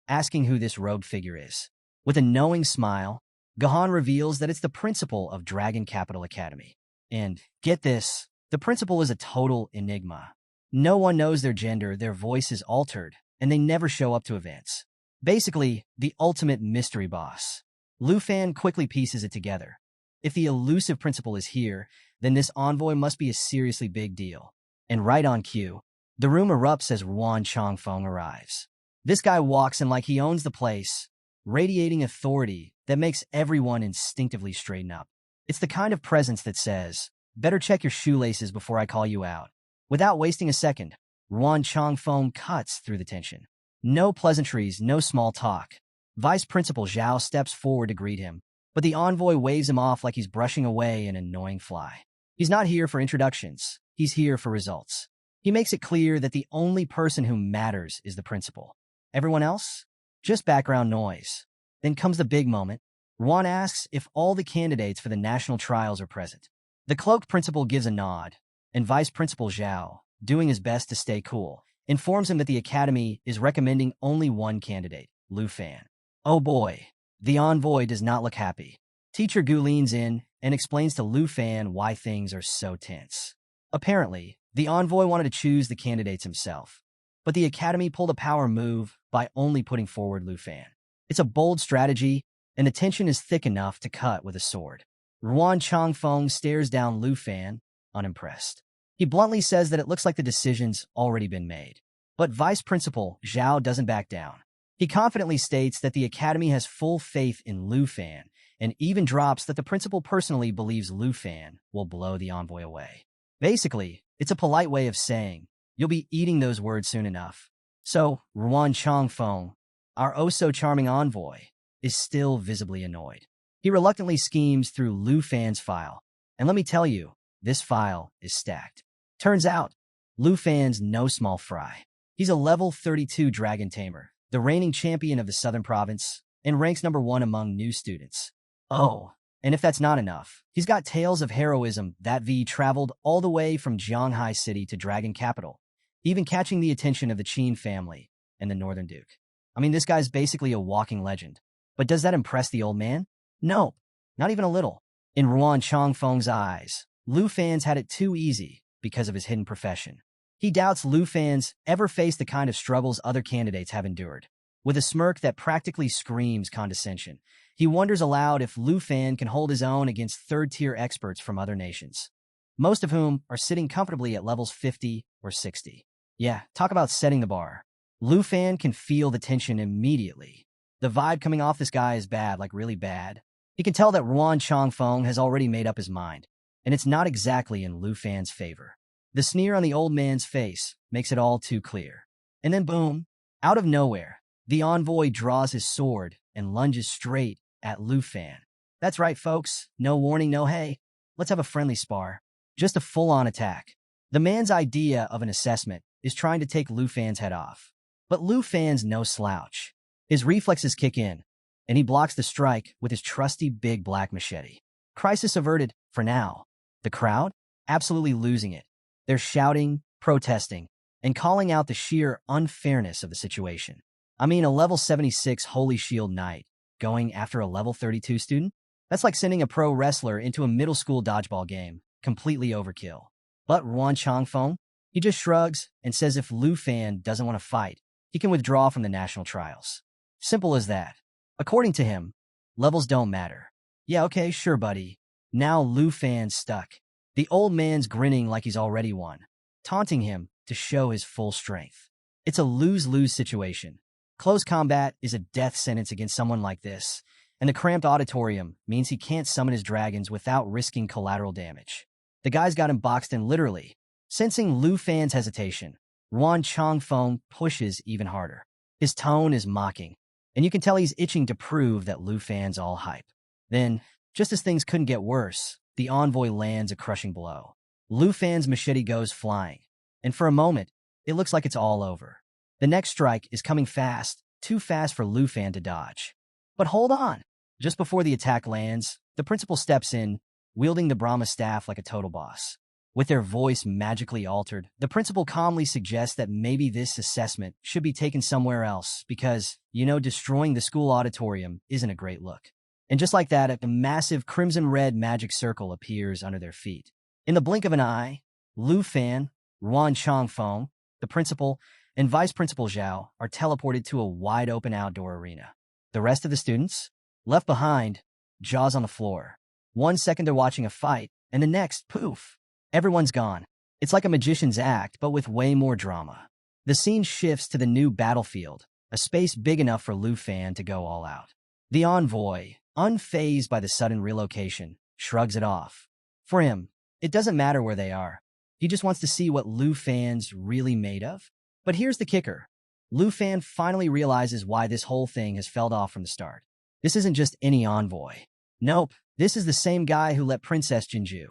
Speaker 1: asking who this robed figure is. With a knowing smile, Gahan reveals that it's the principal of Dragon Capital Academy. And, get this, the principal is a total enigma. No one knows their gender, their voice is altered, and they never show up to events. Basically, the ultimate mystery boss. Lu Fan quickly pieces it together. If the elusive principal is here, then this envoy must be a seriously big deal. And right on cue, the room erupts as Ruan Changfeng arrives. This guy walks in like he owns the place, radiating authority that makes everyone instinctively straighten up. It's the kind of presence that says, "Better check your shoelaces before I call you out." Without wasting a second, Ruan Changfeng cuts through the tension. No pleasantries, no small talk. Vice Principal Zhao steps forward to greet him, but the envoy waves him off like he's brushing away an annoying fly. He's not here for introductions. He's here for results. He makes it clear that the only person who matters is the principal. Everyone else? Just background noise. Then comes the big moment. Ruan asks if all the candidates for the national trials are present. The cloaked principal gives a nod, and Vice Principal Zhao, doing his best to stay cool, informs him that the academy is recommending only one candidate, Lu Fan. Oh boy, the envoy does not look happy. Teacher Gu leans in and explains to Lu Fan why things are so tense. Apparently, the envoy wanted to choose the candidates himself, but the academy pulled a power move by only putting forward Lu Fan. It's a bold strategy, and the tension is thick enough to cut with a sword. Ruan Changfeng stares down Lu Fan, unimpressed. He bluntly says that it looks like the decision's already been made. But Vice Principal Zhao doesn't back down. He confidently states that the Academy has full faith in Lu Fan, and even drops that the principal personally believes Lu Fan will blow the envoy away. Basically, it's a polite way of saying, you'll be eating those words soon enough. So, Ruan Changfeng, our oh-so-charming envoy, is still visibly annoyed. He reluctantly schemes through Lu Fan's file, and let me tell you, this file is stacked. Turns out, Lu Fan's no small fry. He's a level 32 Dragon Tamer, the reigning champion of the Southern Province, and ranks #1 among new students. Oh, and if that's not enough, he's got tales of heroism that traveled all the way from Jianghai City to Dragon Capital, even catching the attention of the Qin family and the Northern Duke. I mean, this guy's basically a walking legend. But does that impress the old man? No, not even a little. In Ruan Changfeng's eyes, Lu Fan's had it too easy because of his hidden profession. He doubts Lu Fan's ever faced the kind of struggles other candidates have endured. With a smirk that practically screams condescension, he wonders aloud if Lu Fan can hold his own against third-tier experts from other nations, most of whom are sitting comfortably at levels 50 or 60. Yeah, talk about setting the bar. Lu Fan can feel the tension immediately. The vibe coming off this guy is bad, like really bad. He can tell that Ruan Changfeng has already made up his mind, and it's not exactly in Lu Fan's favor. The sneer on the old man's face makes it all too clear. And then boom, out of nowhere, the envoy draws his sword and lunges straight at Lu Fan. That's right, folks. No warning, no hey. Let's have a friendly spar. Just a full-on attack. The man's idea of an assessment is trying to take Lu Fan's head off. But Lu Fan's no slouch. His reflexes kick in, and he blocks the strike with his trusty big black machete. Crisis averted, for now. The crowd? Absolutely losing it. They're shouting, protesting, and calling out the sheer unfairness of the situation. I mean, a level 76 Holy Shield Knight going after a level 32 student? That's like sending a pro wrestler into a middle school dodgeball game. Completely overkill. But Ruan Changfeng? He just shrugs and says if Lu Fan doesn't want to fight, he can withdraw from the national trials. Simple as that. According to him, levels don't matter. Yeah, okay, sure, buddy. Now Lu Fan's stuck. The old man's grinning like he's already won, taunting him to show his full strength. It's a lose-lose situation. Close combat is a death sentence against someone like this, and the cramped auditorium means he can't summon his dragons without risking collateral damage. The guy's got him boxed in literally. Sensing Lu Fan's hesitation, Ruan Changfeng pushes even harder. His tone is mocking, and you can tell he's itching to prove that Lu Fan's all hype. Then, just as things couldn't get worse, the envoy lands a crushing blow. Lu Fan's machete goes flying, and for a moment, it looks like it's all over. The next strike is coming fast, too fast for Lu Fan to dodge. But hold on! Just before the attack lands, the principal steps in, wielding the Brahma staff like a total boss. With their voice magically altered, the principal calmly suggests that maybe this assessment should be taken somewhere else because, destroying the school auditorium isn't a great look. And just like that, a massive crimson-red magic circle appears under their feet. In the blink of an eye, Lu Fan, Ruan Changfeng, the principal, and Vice Principal Zhao are teleported to a wide-open outdoor arena. The rest of the students? Left behind, jaws on the floor. 1 second they're watching a fight, and the next, poof, everyone's gone. It's like a magician's act, but with way more drama. The scene shifts to the new battlefield, a space big enough for Lu Fan to go all out. The envoy, unfazed by the sudden relocation, shrugs it off. For him, it doesn't matter where they are. He just wants to see what Lu Fan's really made of. But here's the kicker. Lu Fan finally realizes why this whole thing has felled off from the start. This isn't just any envoy. Nope, this is the same guy who let Princess Jinju,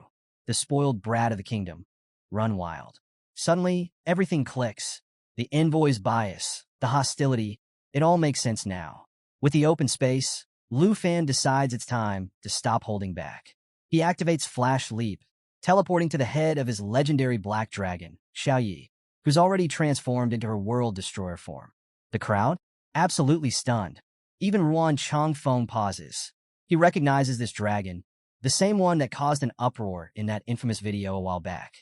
Speaker 1: the spoiled brat of the kingdom, run wild. Suddenly, everything clicks. The envoy's bias, the hostility, it all makes sense now. With the open space, Lu Fan decides it's time to stop holding back. He activates Flash Leap, teleporting to the head of his legendary black dragon, Xiaoyi, who's already transformed into her world destroyer form. The crowd? Absolutely stunned. Even Ruan Changfeng pauses. He recognizes this dragon, the same one that caused an uproar in that infamous video a while back.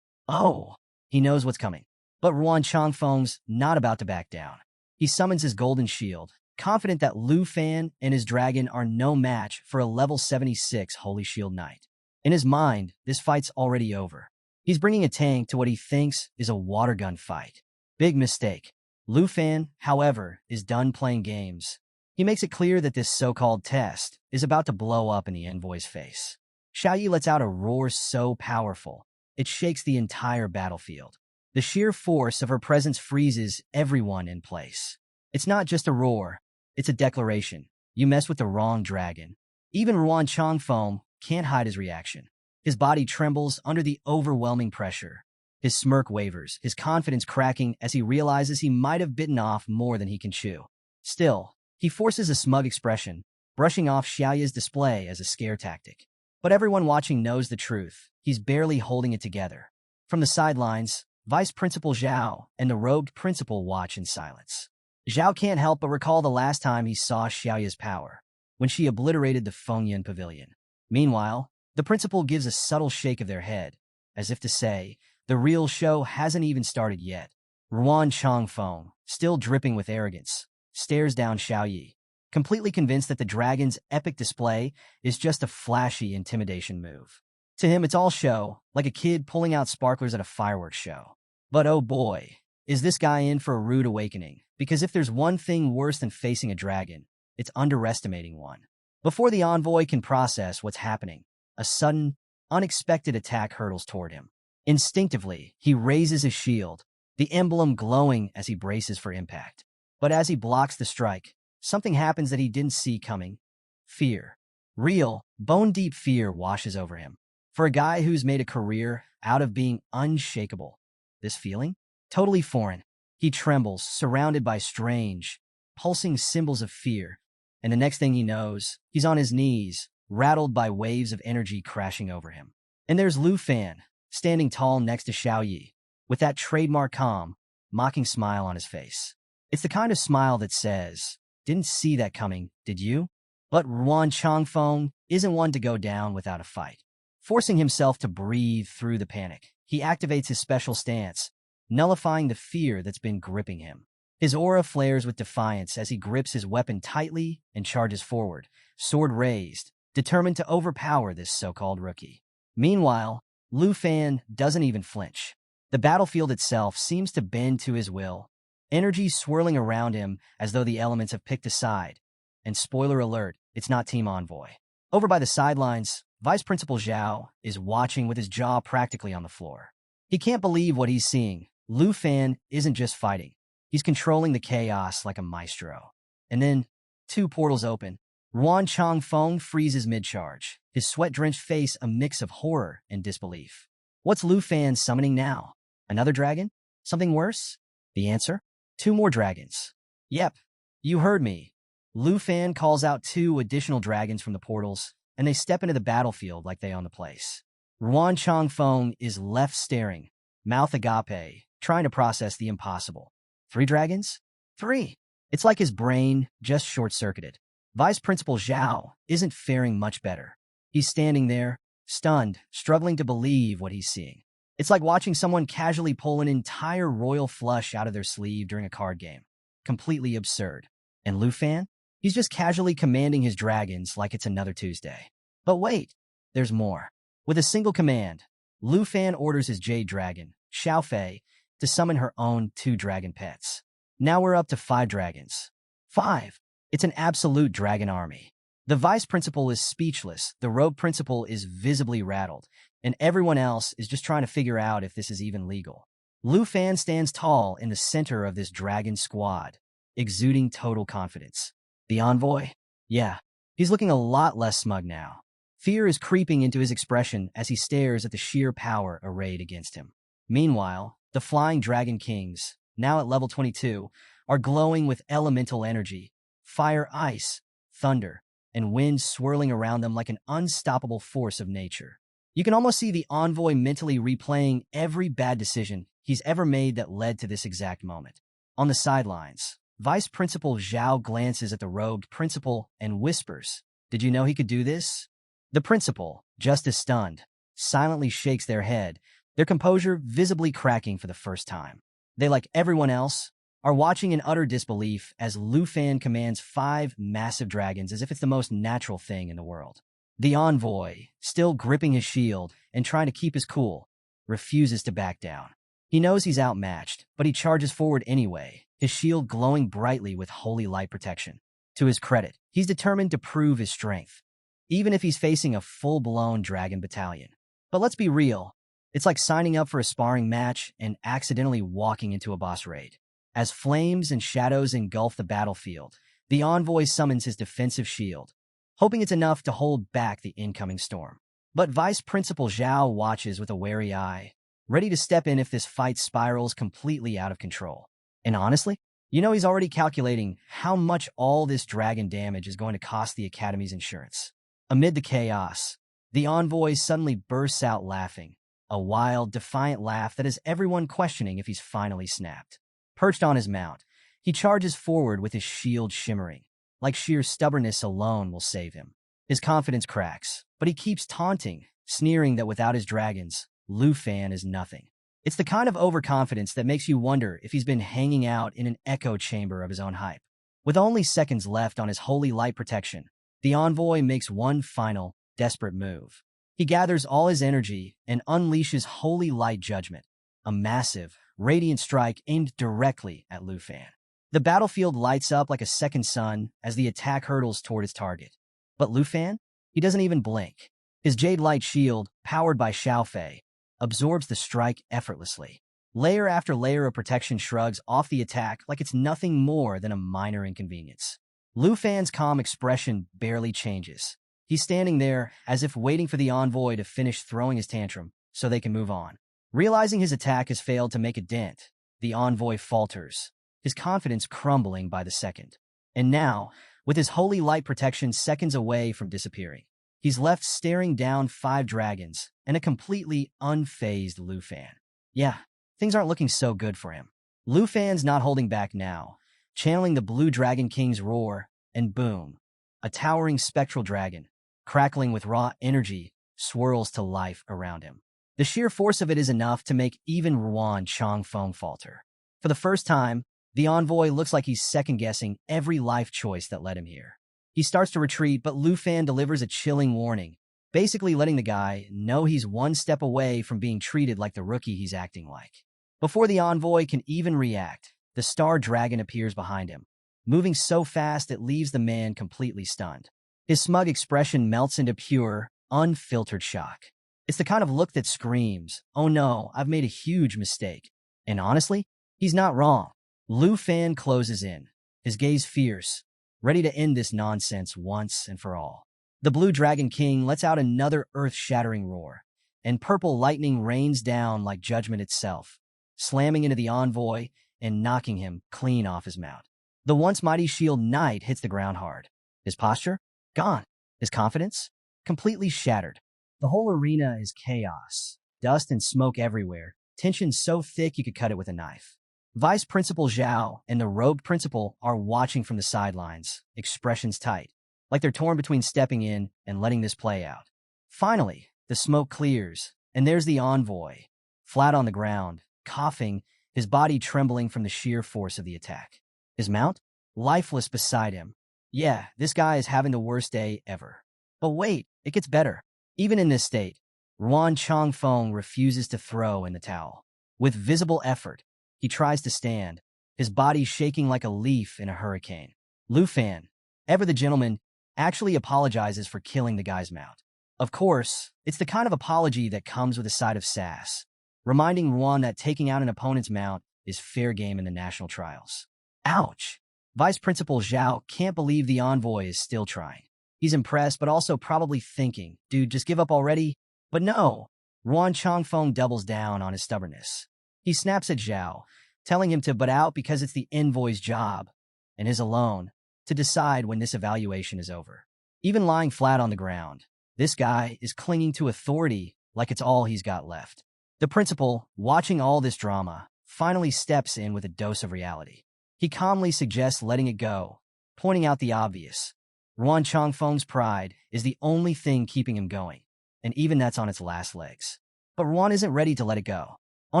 Speaker 1: Oh, he knows what's coming. But Ruan Changfeng's not about to back down. He summons his golden shield, confident that Lu Fan and his dragon are no match for a level 76 Holy Shield Knight. In his mind, this fight's already over. He's bringing a tank to what he thinks is a water gun fight. Big mistake. Lu Fan, however, is done playing games. He makes it clear that this so-called test is about to blow up in the envoy's face. Xiao Yi lets out a roar so powerful, it shakes the entire battlefield. The sheer force of her presence freezes everyone in place. It's not just a roar, it's a declaration. You mess with the wrong dragon. Even Ruan Changfeng can't hide his reaction. His body trembles under the overwhelming pressure. His smirk wavers, his confidence cracking as he realizes he might have bitten off more than he can chew. Still, he forces a smug expression, brushing off Xiaoya's display as a scare tactic. But everyone watching knows the truth. He's barely holding it together. From the sidelines, Vice Principal Zhao and the robed principal watch in silence. Zhao can't help but recall the last time he saw Xiaoya's power, when she obliterated the Fengyun Pavilion. Meanwhile, the principal gives a subtle shake of their head, as if to say, the real show hasn't even started yet. Ruan Changfeng, still dripping with arrogance, stares down Xiao Yi, completely convinced that the dragon's epic display is just a flashy intimidation move. To him, it's all show, like a kid pulling out sparklers at a fireworks show. But oh boy, is this guy in for a rude awakening, because if there's one thing worse than facing a dragon, it's underestimating one. Before the envoy can process what's happening, a sudden, unexpected attack hurtles toward him. Instinctively, he raises his shield, the emblem glowing as he braces for impact. But as he blocks the strike, something happens that he didn't see coming. Fear. Real, bone-deep fear washes over him. For a guy who's made a career out of being unshakable, this feeling? Totally foreign. He trembles, surrounded by strange, pulsing symbols of fear. And the next thing he knows, he's on his knees, rattled by waves of energy crashing over him. And there's Lu Fan, standing tall next to Xiao Yi, with that trademark calm, mocking smile on his face. It's the kind of smile that says, "Didn't see that coming, did you?" But Ruan Changfeng isn't one to go down without a fight. Forcing himself to breathe through the panic, he activates his special stance, nullifying the fear that's been gripping him. His aura flares with defiance as he grips his weapon tightly and charges forward, sword raised, determined to overpower this so-called rookie. Meanwhile, Lu Fan doesn't even flinch. The battlefield itself seems to bend to his will, energy swirling around him as though the elements have picked a side. And spoiler alert, it's not Team Envoy. Over by the sidelines, Vice Principal Zhao is watching with his jaw practically on the floor. He can't believe what he's seeing. Lu Fan isn't just fighting. He's controlling the chaos like a maestro. And then, two portals open. Ruan Changfeng freezes mid-charge, his sweat-drenched face a mix of horror and disbelief. What's Lu Fan summoning now? Another dragon? Something worse? The answer? 2 more dragons. Yep, you heard me. Lu Fan calls out 2 additional dragons from the portals, and they step into the battlefield like they own the place. Ruan Changfeng is left staring, mouth agape, trying to process the impossible. 3 dragons? 3. It's like his brain just short-circuited. Vice Principal Zhao isn't faring much better. He's standing there, stunned, struggling to believe what he's seeing. It's like watching someone casually pull an entire royal flush out of their sleeve during a card game. Completely absurd. And Lu Fan? He's just casually commanding his dragons like it's another Tuesday. But wait, there's more. With a single command, Lu Fan orders his jade dragon, Xiao Fei, to summon her own 2 dragon pets. Now we're up to 5 dragons. 5. It's an absolute dragon army. The vice principal is speechless, the rogue principal is visibly rattled, and everyone else is just trying to figure out if this is even legal. Lu Fan stands tall in the center of this dragon squad, exuding total confidence. The envoy? Yeah, he's looking a lot less smug now. Fear is creeping into his expression as he stares at the sheer power arrayed against him. Meanwhile, the Flying Dragon Kings, now at level 22, are glowing with elemental energy, fire, ice, thunder, and wind swirling around them like an unstoppable force of nature. You can almost see the envoy mentally replaying every bad decision he's ever made that led to this exact moment. On the sidelines, Vice Principal Zhao glances at the robed principal and whispers, "Did you know he could do this?" The principal, just as stunned, silently shakes their head, their composure visibly cracking for the first time. They, like everyone else, are watching in utter disbelief as Lu Fan commands 5 massive dragons as if it's the most natural thing in the world. The envoy, still gripping his shield and trying to keep his cool, refuses to back down. He knows he's outmatched, but he charges forward anyway, his shield glowing brightly with holy light protection. To his credit, he's determined to prove his strength, even if he's facing a full-blown dragon battalion. But let's be real, it's like signing up for a sparring match and accidentally walking into a boss raid. As flames and shadows engulf the battlefield, the envoy summons his defensive shield, hoping it's enough to hold back the incoming storm. But Vice Principal Zhao watches with a wary eye, ready to step in if this fight spirals completely out of control. And honestly, he's already calculating how much all this dragon damage is going to cost the Academy's insurance. Amid the chaos, the envoy suddenly bursts out laughing, a wild, defiant laugh that has everyone questioning if he's finally snapped. Perched on his mount, he charges forward with his shield shimmering, like sheer stubbornness alone will save him. His confidence cracks, but he keeps taunting, sneering that without his dragons, Lu Fan is nothing. It's the kind of overconfidence that makes you wonder if he's been hanging out in an echo chamber of his own hype. With only seconds left on his holy light protection, the envoy makes one final, desperate move. He gathers all his energy and unleashes holy light judgment, a massive, radiant strike aimed directly at Lu Fan. The battlefield lights up like a second sun as the attack hurtles toward its target. But Lu Fan? He doesn't even blink. His jade light shield, powered by Xiaofei, absorbs the strike effortlessly. Layer after layer of protection shrugs off the attack like it's nothing more than a minor inconvenience. Lu Fan's calm expression barely changes. He's standing there as if waiting for the envoy to finish throwing his tantrum so they can move on. Realizing his attack has failed to make a dent, the envoy falters, his confidence crumbling by the second. And now, with his holy light protection seconds away from disappearing, he's left staring down 5 dragons and a completely unfazed Lu Fan. Yeah, things aren't looking so good for him. Lu Fan's not holding back now, channeling the Blue Dragon King's roar, and boom, a towering spectral dragon, crackling with raw energy, swirls to life around him. The sheer force of it is enough to make even Ruan Changfeng falter. For the first time, the envoy looks like he's second-guessing every life choice that led him here. He starts to retreat, but Lu Fan delivers a chilling warning, basically letting the guy know he's one step away from being treated like the rookie he's acting like. Before the envoy can even react, the star dragon appears behind him, moving so fast it leaves the man completely stunned. His smug expression melts into pure, unfiltered shock. It's the kind of look that screams, "Oh no, I've made a huge mistake." And honestly, he's not wrong. Lu Fan closes in, his gaze fierce, ready to end this nonsense once and for all. The Blue Dragon King lets out another earth-shattering roar, and purple lightning rains down like judgment itself, slamming into the envoy and knocking him clean off his mount. The once mighty shield knight hits the ground hard. His posture? Gone. His confidence? Completely shattered. The whole arena is chaos, dust and smoke everywhere, tension so thick you could cut it with a knife. Vice Principal Zhao and the robed principal are watching from the sidelines, expressions tight, like they're torn between stepping in and letting this play out. Finally, the smoke clears, and there's the envoy, flat on the ground, coughing, his body trembling from the sheer force of the attack. His mount? Lifeless beside him. Yeah, this guy is having the worst day ever. But wait, it gets better. Even in this state, Ruan Changfeng refuses to throw in the towel. With visible effort, he tries to stand, his body shaking like a leaf in a hurricane. Lu Fan, ever the gentleman, actually apologizes for killing the guy's mount. Of course, it's the kind of apology that comes with a side of sass, reminding Ruan that taking out an opponent's mount is fair game in the national trials. Ouch! Vice Principal Zhao can't believe the envoy is still trying. He's impressed, but also probably thinking, dude, just give up already? But no, Ruan Changfeng doubles down on his stubbornness. He snaps at Zhao, telling him to butt out because it's the envoy's job, and his alone, to decide when this evaluation is over. Even lying flat on the ground, this guy is clinging to authority like it's all he's got left. The principal, watching all this drama, finally steps in with a dose of reality. He calmly suggests letting it go, pointing out the obvious. Ruan Changfeng's pride is the only thing keeping him going, and even that's on its last legs. But Ruan isn't ready to let it go. Oh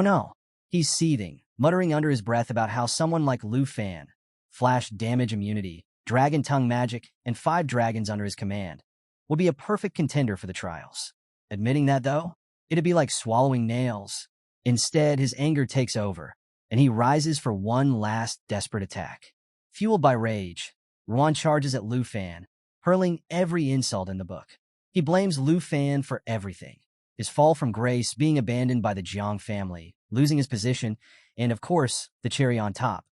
Speaker 1: no, He's seething, muttering under his breath about how someone like Lu Fan, flash damage immunity, dragon tongue magic, and 5 dragons under his command, would be a perfect contender for the trials. Admitting that, though, it'd be like swallowing nails. Instead, his anger takes over, and he rises for one last desperate attack. Fueled by rage, Ruan charges at Lu Fan, hurling every insult in the book. He blames Lu Fan for everything. His fall from grace, being abandoned by the Jiang family, losing his position, and of course, the cherry on top,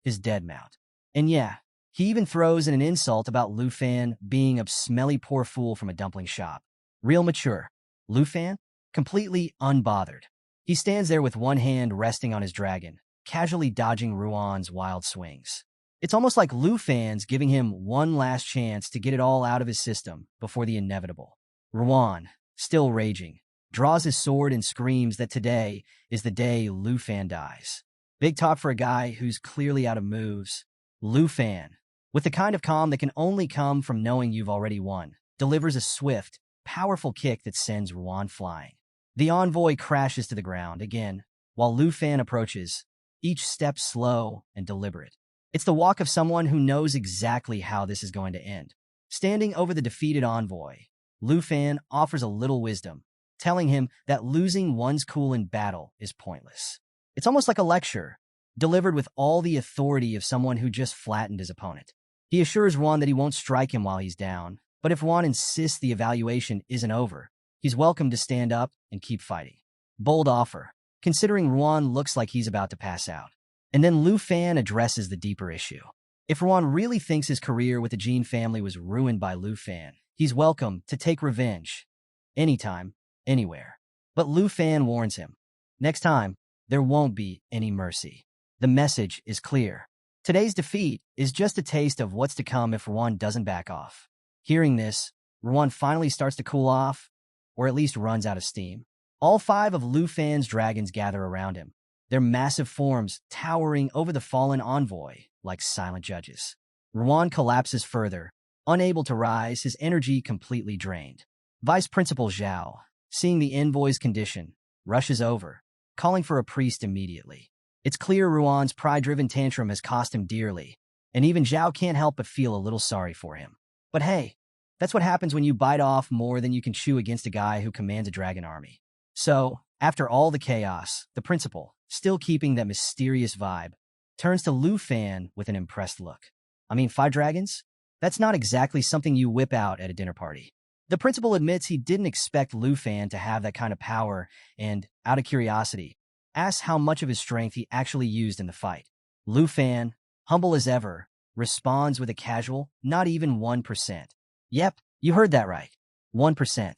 Speaker 1: his dead mount. And yeah, he even throws in an insult about Lu Fan being a smelly poor fool from a dumpling shop. Real mature. Lu Fan? Completely unbothered. He stands there with one hand resting on his dragon, casually dodging Ruan's wild swings. It's almost like Lu Fan's giving him one last chance to get it all out of his system before the inevitable. Ruan, still raging, draws his sword and screams that today is the day Lu Fan dies. Big talk for a guy who's clearly out of moves. Lu Fan, with the kind of calm that can only come from knowing you've already won, delivers a swift, powerful kick that sends Ruan flying. The envoy crashes to the ground again, while Lu Fan approaches, each step slow and deliberate. It's the walk of someone who knows exactly how this is going to end. Standing over the defeated envoy, Lu Fan offers a little wisdom, telling him that losing one's cool in battle is pointless. It's almost like a lecture, delivered with all the authority of someone who just flattened his opponent. He assures Ruan that he won't strike him while he's down, but if Ruan insists the evaluation isn't over, he's welcome to stand up and keep fighting. Bold offer, considering Ruan looks like he's about to pass out. And then Lu Fan addresses the deeper issue. If Ruan really thinks his career with the Jin family was ruined by Lu Fan, he's welcome to take revenge. Anytime, anywhere. But Lu Fan warns him. Next time, there won't be any mercy. The message is clear. Today's defeat is just a taste of what's to come if Ruan doesn't back off. Hearing this, Ruan finally starts to cool off, or at least runs out of steam. All 5 of Lu Fan's dragons gather around him, their massive forms towering over the fallen envoy like silent judges. Ruan collapses further, unable to rise, his energy completely drained. Vice Principal Zhao, seeing the envoy's condition, rushes over, calling for a priest immediately. It's clear Ruan's pride-driven tantrum has cost him dearly, and even Zhao can't help but feel a little sorry for him. But hey, that's what happens when you bite off more than you can chew against a guy who commands a dragon army. So, after all the chaos, the principal, still keeping that mysterious vibe, turns to Lu Fan with an impressed look. I mean, 5 dragons? That's not exactly something you whip out at a dinner party. The principal admits he didn't expect Lu Fan to have that kind of power and, out of curiosity, asks how much of his strength he actually used in the fight. Lu Fan, humble as ever, responds with a casual, not even 1%. Yep, you heard that right. 1%.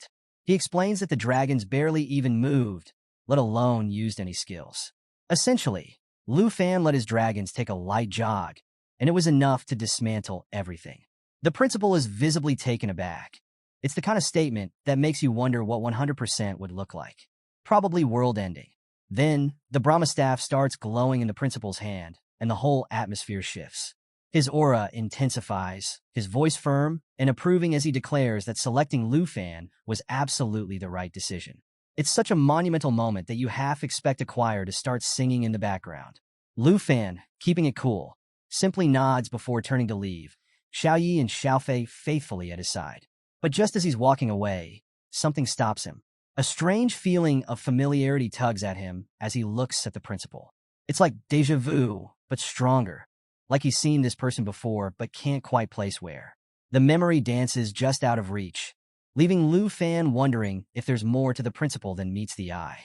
Speaker 1: He explains that the dragons barely even moved, let alone used any skills. Essentially, Lu Fan let his dragons take a light jog, and it was enough to dismantle everything. The principal is visibly taken aback. It's the kind of statement that makes you wonder what 100% would look like. Probably world-ending. Then, the Brahma staff starts glowing in the principal's hand, and the whole atmosphere shifts. His aura intensifies, his voice firm and approving as he declares that selecting Lu Fan was absolutely the right decision. It's such a monumental moment that you half expect a choir to start singing in the background. Lu Fan, keeping it cool, simply nods before turning to leave, Xiaoyi and Xiaofei faithfully at his side. But just as he's walking away, something stops him. A strange feeling of familiarity tugs at him as he looks at the principal. It's like déjà vu, but stronger. Like he's seen this person before, but can't quite place where. The memory dances just out of reach, leaving Lu Fan wondering if there's more to the principal than meets the eye.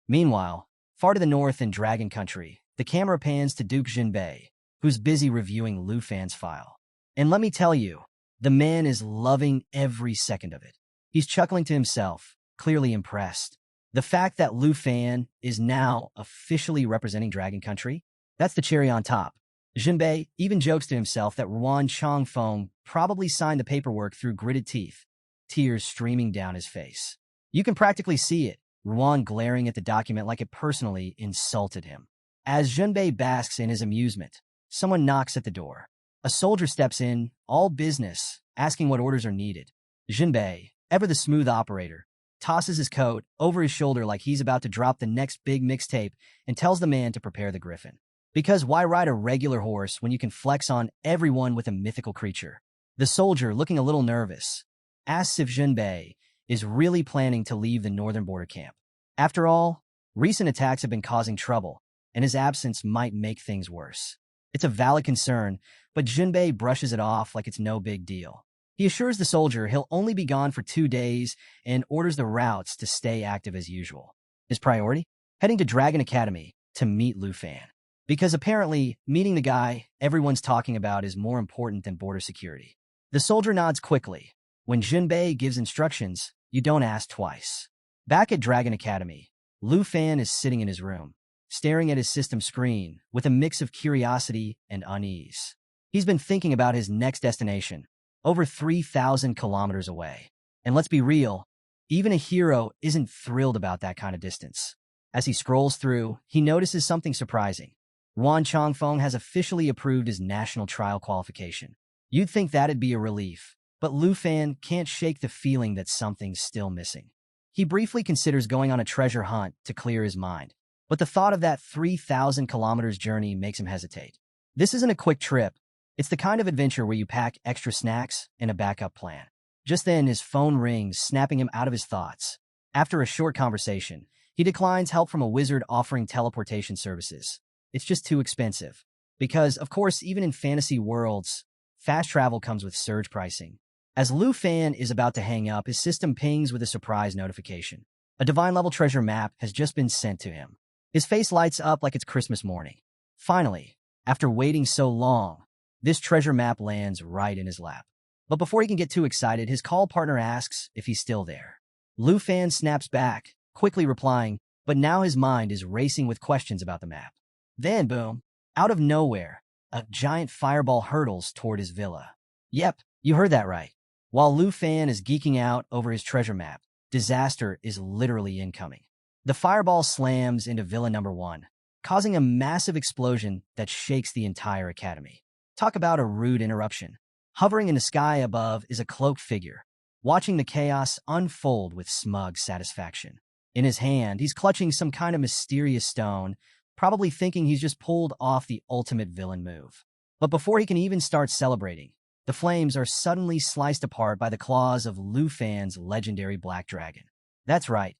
Speaker 1: Meanwhile, far to the north in Dragon Country, the camera pans to Duke Jinbei, who's busy reviewing Lu Fan's file. And let me tell you, the man is loving every second of it. He's chuckling to himself, clearly impressed. The fact that Lu Fan is now officially representing Dragon Country, that's the cherry on top. Jinbei even jokes to himself that Ruan Changfeng probably signed the paperwork through gritted teeth, tears streaming down his face. You can practically see it, Ruan glaring at the document like it personally insulted him. As Jinbei basks in his amusement, someone knocks at the door. A soldier steps in, all business, asking what orders are needed. Jinbei, ever the smooth operator, tosses his coat over his shoulder like he's about to drop the next big mixtape, and tells the man to prepare the griffin. Because why ride a regular horse when you can flex on everyone with a mythical creature? The soldier, looking a little nervous, asks if Junbei is really planning to leave the northern border camp. After all, recent attacks have been causing trouble, and his absence might make things worse. It's a valid concern, but Junbei brushes it off like it's no big deal. He assures the soldier he'll only be gone for 2 days and orders the routes to stay active as usual. His priority? Heading to Dragon Academy to meet Lu Fan. Because apparently, meeting the guy everyone's talking about is more important than border security. The soldier nods quickly. When Junbei gives instructions, you don't ask twice. Back at Dragon Academy, Lu Fan is sitting in his room, staring at his system screen with a mix of curiosity and unease. He's been thinking about his next destination, over 3,000 kilometers away. And let's be real, even a hero isn't thrilled about that kind of distance. As he scrolls through, he notices something surprising. Wan Chongfeng has officially approved his national trial qualification. You'd think that'd be a relief, but Lu Fan can't shake the feeling that something's still missing. He briefly considers going on a treasure hunt to clear his mind, but the thought of that 3,000 kilometers journey makes him hesitate. This isn't a quick trip. It's the kind of adventure where you pack extra snacks and a backup plan. Just then, his phone rings, snapping him out of his thoughts. After a short conversation, he declines help from a wizard offering teleportation services. It's just too expensive. Because, of course, even in fantasy worlds, fast travel comes with surge pricing. As Lu Fan is about to hang up, his system pings with a surprise notification. A divine-level treasure map has just been sent to him. His face lights up like it's Christmas morning. Finally, after waiting so long, this treasure map lands right in his lap. But before he can get too excited, his call partner asks if he's still there. Lu Fan snaps back, quickly replying, but now his mind is racing with questions about the map. Then, boom, out of nowhere, a giant fireball hurtles toward his villa. Yep, you heard that right. While Lu Fan is geeking out over his treasure map, disaster is literally incoming. The fireball slams into Villa Number 1, causing a massive explosion that shakes the entire academy. Talk about a rude interruption. Hovering in the sky above is a cloaked figure, watching the chaos unfold with smug satisfaction. In his hand, he's clutching some kind of mysterious stone, probably thinking he's just pulled off the ultimate villain move. But before he can even start celebrating, the flames are suddenly sliced apart by the claws of Lu Fan's legendary black dragon. That's right.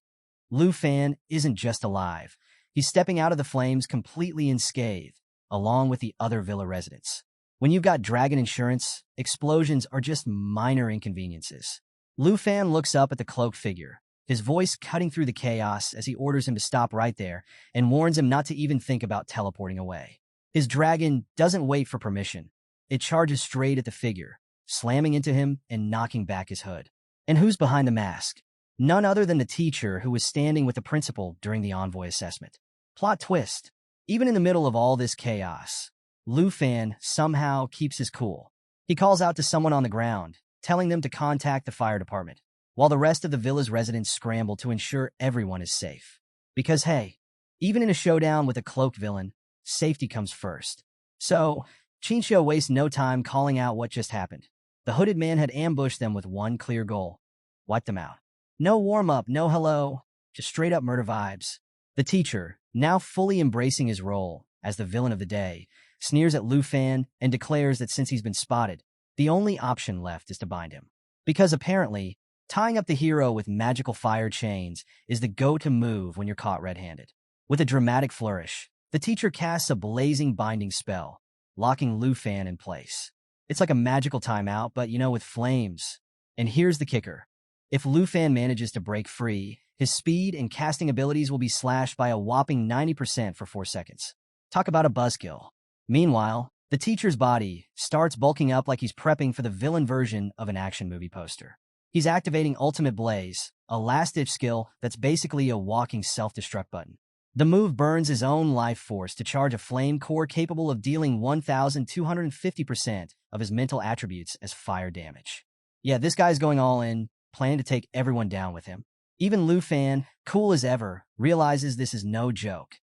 Speaker 1: Lu Fan isn't just alive. He's stepping out of the flames completely unscathed, along with the other villa residents. When you've got dragon insurance, explosions are just minor inconveniences. Lu Fan looks up at the cloaked figure, his voice cutting through the chaos as he orders him to stop right there and warns him not to even think about teleporting away. His dragon doesn't wait for permission. It charges straight at the figure, slamming into him and knocking back his hood. And who's behind the mask? None other than the teacher who was standing with the principal during the envoy assessment. Plot twist. Even in the middle of all this chaos, Lu Fan somehow keeps his cool. He calls out to someone on the ground, telling them to contact the fire department, while the rest of the villa's residents scramble to ensure everyone is safe. Because hey, even in a showdown with a cloaked villain, safety comes first. So, Chinchou wastes no time calling out what just happened. The hooded man had ambushed them with one clear goal: wipe them out. No warm-up, no hello, just straight-up murder vibes. The teacher, now fully embracing his role as the villain of the day, sneers at Lu Fan and declares that since he's been spotted, the only option left is to bind him. Because apparently, tying up the hero with magical fire chains is the go-to move when you're caught red-handed. With a dramatic flourish, the teacher casts a blazing binding spell, locking Lu Fan in place. It's like a magical timeout, but with flames. And here's the kicker. If Lu Fan manages to break free, his speed and casting abilities will be slashed by a whopping 90% for 4 seconds. Talk about a buzzkill. Meanwhile, the teacher's body starts bulking up like he's prepping for the villain version of an action movie poster. He's activating Ultimate Blaze, a last-ditch skill that's basically a walking self-destruct button. The move burns his own life force to charge a flame core capable of dealing 1,250% of his mental attributes as fire damage. Yeah, this guy's going all in, planning to take everyone down with him. Even Lu Fan, cool as ever, realizes this is no joke.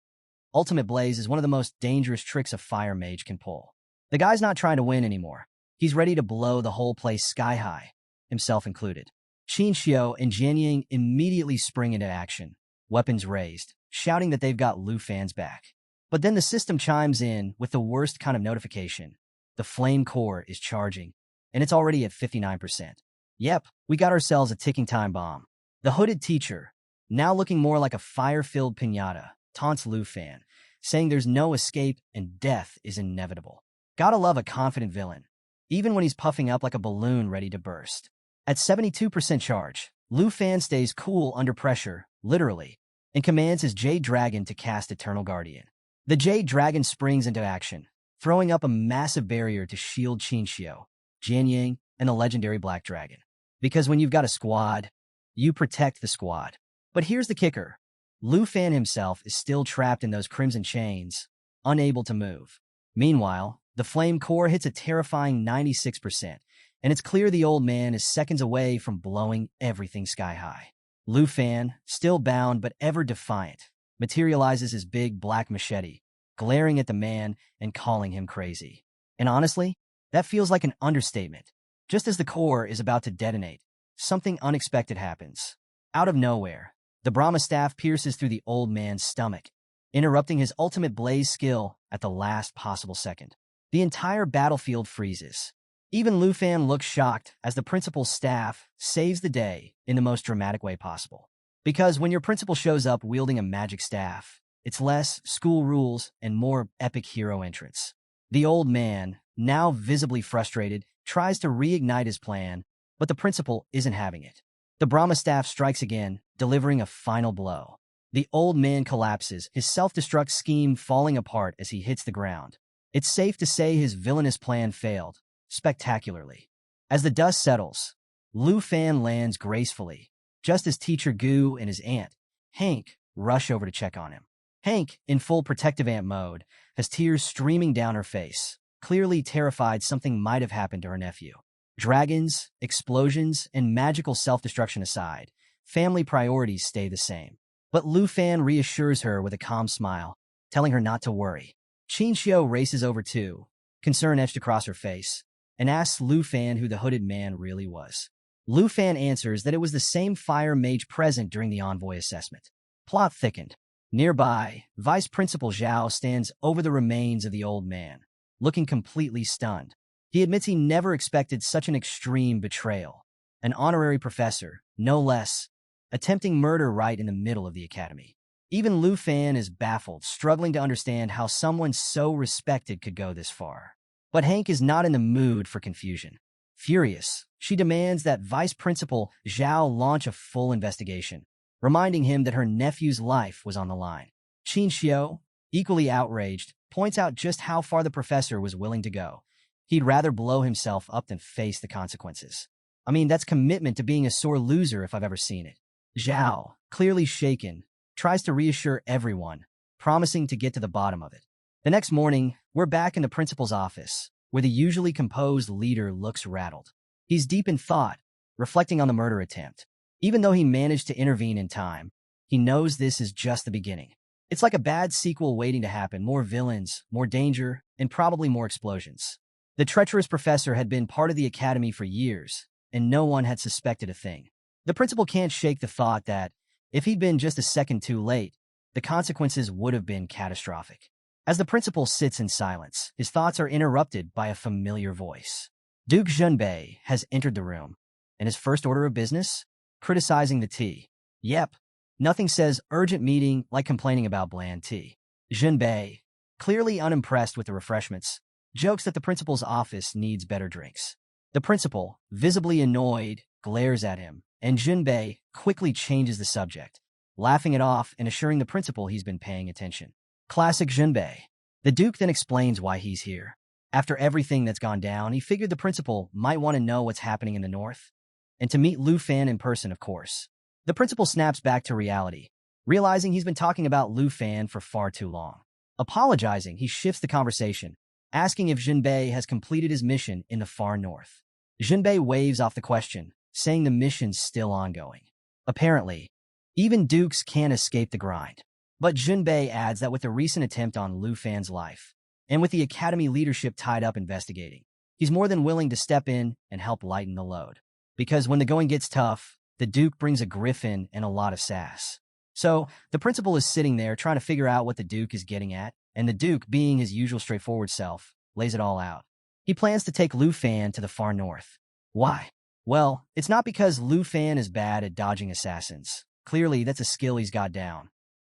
Speaker 1: Ultimate Blaze is one of the most dangerous tricks a fire mage can pull. The guy's not trying to win anymore. He's ready to blow the whole place sky high, himself included. Qin Xiao and Jian Ying immediately spring into action, weapons raised, shouting that they've got Lu Fan's back. But then the system chimes in with the worst kind of notification. The flame core is charging, and it's already at 59%. Yep, we got ourselves a ticking time bomb. The hooded teacher, now looking more like a fire-filled piñata, taunts Lu Fan, saying there's no escape and death is inevitable. Gotta love a confident villain, even when he's puffing up like a balloon ready to burst. At 72% charge, Lu Fan stays cool under pressure, literally, and commands his Jade Dragon to cast Eternal Guardian. The Jade Dragon springs into action, throwing up a massive barrier to shield Qin Xiao, Jian Ying, and the legendary Black Dragon. Because when you've got a squad, you protect the squad. But here's the kicker. Lu Fan himself is still trapped in those crimson chains, unable to move. Meanwhile, the flame core hits a terrifying 96%, and it's clear the old man is seconds away from blowing everything sky high. Lu Fan, still bound but ever defiant, materializes his big black machete, glaring at the man and calling him crazy. And honestly, that feels like an understatement. Just as the core is about to detonate, something unexpected happens. Out of nowhere, the Brahma staff pierces through the old man's stomach, interrupting his ultimate blaze skill at the last possible second. The entire battlefield freezes. Even Lu Fan looks shocked as the principal's staff saves the day in the most dramatic way possible. Because when your principal shows up wielding a magic staff, it's less school rules and more epic hero entrance. The old man, now visibly frustrated, tries to reignite his plan, but the principal isn't having it. The Brahma staff strikes again, delivering a final blow. The old man collapses, his self-destruct scheme falling apart as he hits the ground. It's safe to say his villainous plan failed, spectacularly. As the dust settles, Lu Fan lands gracefully, just as Teacher Gu and his aunt, Hank, rush over to check on him. Hank, in full protective aunt mode, has tears streaming down her face, clearly terrified something might have happened to her nephew. Dragons, explosions, and magical self-destruction aside, family priorities stay the same. But Lu Fan reassures her with a calm smile, telling her not to worry. Qin Xiao races over too, concern etched across her face, and asks Lu Fan who the hooded man really was. Lu Fan answers that it was the same fire mage present during the envoy assessment. Plot thickened. Nearby, Vice Principal Zhao stands over the remains of the old man, looking completely stunned. He admits he never expected such an extreme betrayal. An honorary professor, no less, attempting murder right in the middle of the academy. Even Lu Fan is baffled, struggling to understand how someone so respected could go this far. But Hank is not in the mood for confusion. Furious, she demands that Vice Principal Zhao launch a full investigation, reminding him that her nephew's life was on the line. Qin Xiao, equally outraged, points out just how far the professor was willing to go. He'd rather blow himself up than face the consequences. I mean, that's commitment to being a sore loser if I've ever seen it. Zhao, clearly shaken, tries to reassure everyone, promising to get to the bottom of it. The next morning, we're back in the principal's office, where the usually composed leader looks rattled. He's deep in thought, reflecting on the murder attempt. Even though he managed to intervene in time, he knows this is just the beginning. It's like a bad sequel waiting to happen, more villains, more danger, and probably more explosions. The treacherous professor had been part of the academy for years, and no one had suspected a thing. The principal can't shake the thought that, if he'd been just a second too late, the consequences would have been catastrophic. As the principal sits in silence, his thoughts are interrupted by a familiar voice. Duke Junbei has entered the room, and his first order of business? Criticizing the tea. Yep, nothing says urgent meeting like complaining about bland tea. Junbei, clearly unimpressed with the refreshments, jokes that the principal's office needs better drinks. The principal, visibly annoyed, glares at him, and Junbei quickly changes the subject, laughing it off and assuring the principal he's been paying attention. Classic Junbei. The Duke then explains why he's here. After everything that's gone down, he figured the principal might want to know what's happening in the north, and to meet Lu Fan in person, of course. The principal snaps back to reality, realizing he's been talking about Lu Fan for far too long. Apologizing, he shifts the conversation, asking if Junbei has completed his mission in the far north. Junbei waves off the question, saying the mission's still ongoing. Apparently, even dukes can't escape the grind. But Junbei adds that with the recent attempt on Lu Fan's life, and with the academy leadership tied up investigating, he's more than willing to step in and help lighten the load. because when the going gets tough, the Duke brings a griffin and a lot of sass. So, the principal is sitting there trying to figure out what the Duke is getting at, and the Duke, being his usual straightforward self, lays it all out. He plans to take Lu Fan to the far north. Why? Well, it's not because Lu Fan is bad at dodging assassins. Clearly, that's a skill he's got down.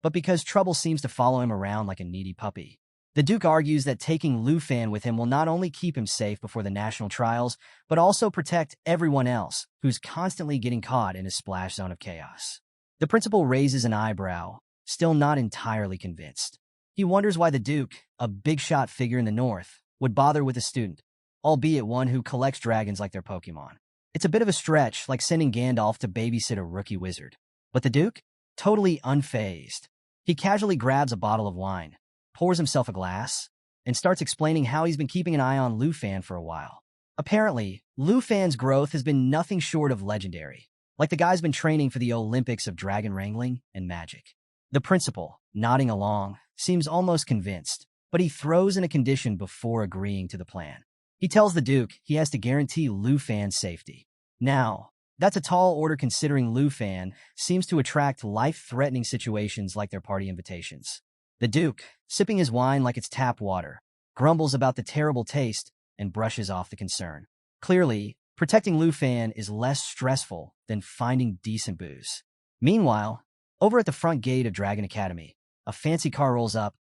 Speaker 1: But because trouble seems to follow him around like a needy puppy. The Duke argues that taking Lu Fan with him will not only keep him safe before the national trials, but also protect everyone else who's constantly getting caught in a splash zone of chaos. The principal raises an eyebrow, still not entirely convinced. He wonders why the Duke, a big-shot figure in the north, would bother with a student, albeit one who collects dragons like their Pokemon. It's a bit of a stretch, like sending Gandalf to babysit a rookie wizard. But the Duke? Totally unfazed. He casually grabs a bottle of wine, pours himself a glass, and starts explaining how he's been keeping an eye on Lu Fan for a while. Apparently, Lu Fan's growth has been nothing short of legendary, like the guy's been training for the Olympics of dragon wrangling and magic. The principal, nodding along, seems almost convinced, but he throws in a condition before agreeing to the plan. He tells the Duke he has to guarantee Lu Fan's safety. Now, that's a tall order considering Lu Fan seems to attract life-threatening situations like their party invitations. The Duke, sipping his wine like it's tap water, grumbles about the terrible taste and brushes off the concern. Clearly, protecting Lu Fan is less stressful than finding decent booze. Meanwhile, over at the front gate of Dragon Academy, a fancy car rolls up,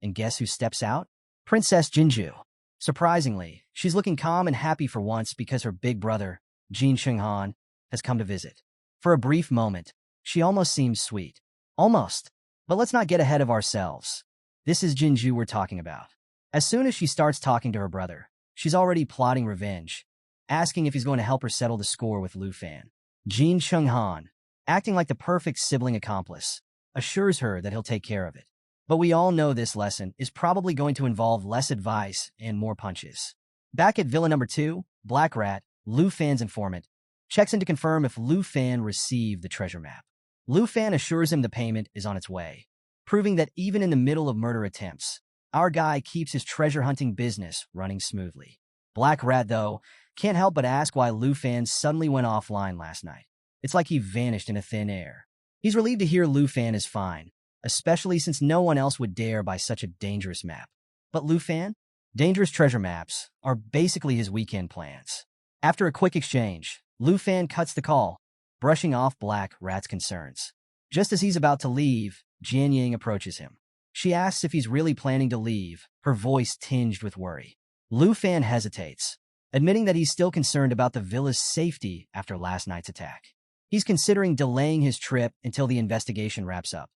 Speaker 1: and guess who steps out? Princess Jinju. Surprisingly, she's looking calm and happy for once because her big brother, Jin Chunghan, has come to visit. For a brief moment, she almost seems sweet. Almost. But let's not get ahead of ourselves. This is Jinju we're talking about. As soon as she starts talking to her brother, she's already plotting revenge, asking if he's going to help her settle the score with Lu Fan. Jin Chunghan, acting like the perfect sibling accomplice, assures her that he'll take care of it. But we all know this lesson is probably going to involve less advice and more punches. Back at Villa Number 2, Black Rat, Lu Fan's informant, checks in to confirm if Lu Fan received the treasure map. Lu Fan assures him the payment is on its way, proving that even in the middle of murder attempts, our guy keeps his treasure-hunting business running smoothly. Black Rat, though, can't help but ask why Lu Fan suddenly went offline last night. It's like he vanished into thin air. He's relieved to hear Lu Fan is fine, especially since no one else would dare buy such a dangerous map. But Lu Fan? Dangerous treasure maps are basically his weekend plans. After a quick exchange, Lu Fan cuts the call, brushing off Black Rat's concerns. Just as he's about to leave, Jian Yang approaches him. She asks if he's really planning to leave, her voice tinged with worry. Lu Fan hesitates, admitting that he's still concerned about the villa's safety after last night's attack. He's considering delaying his trip until the investigation wraps up.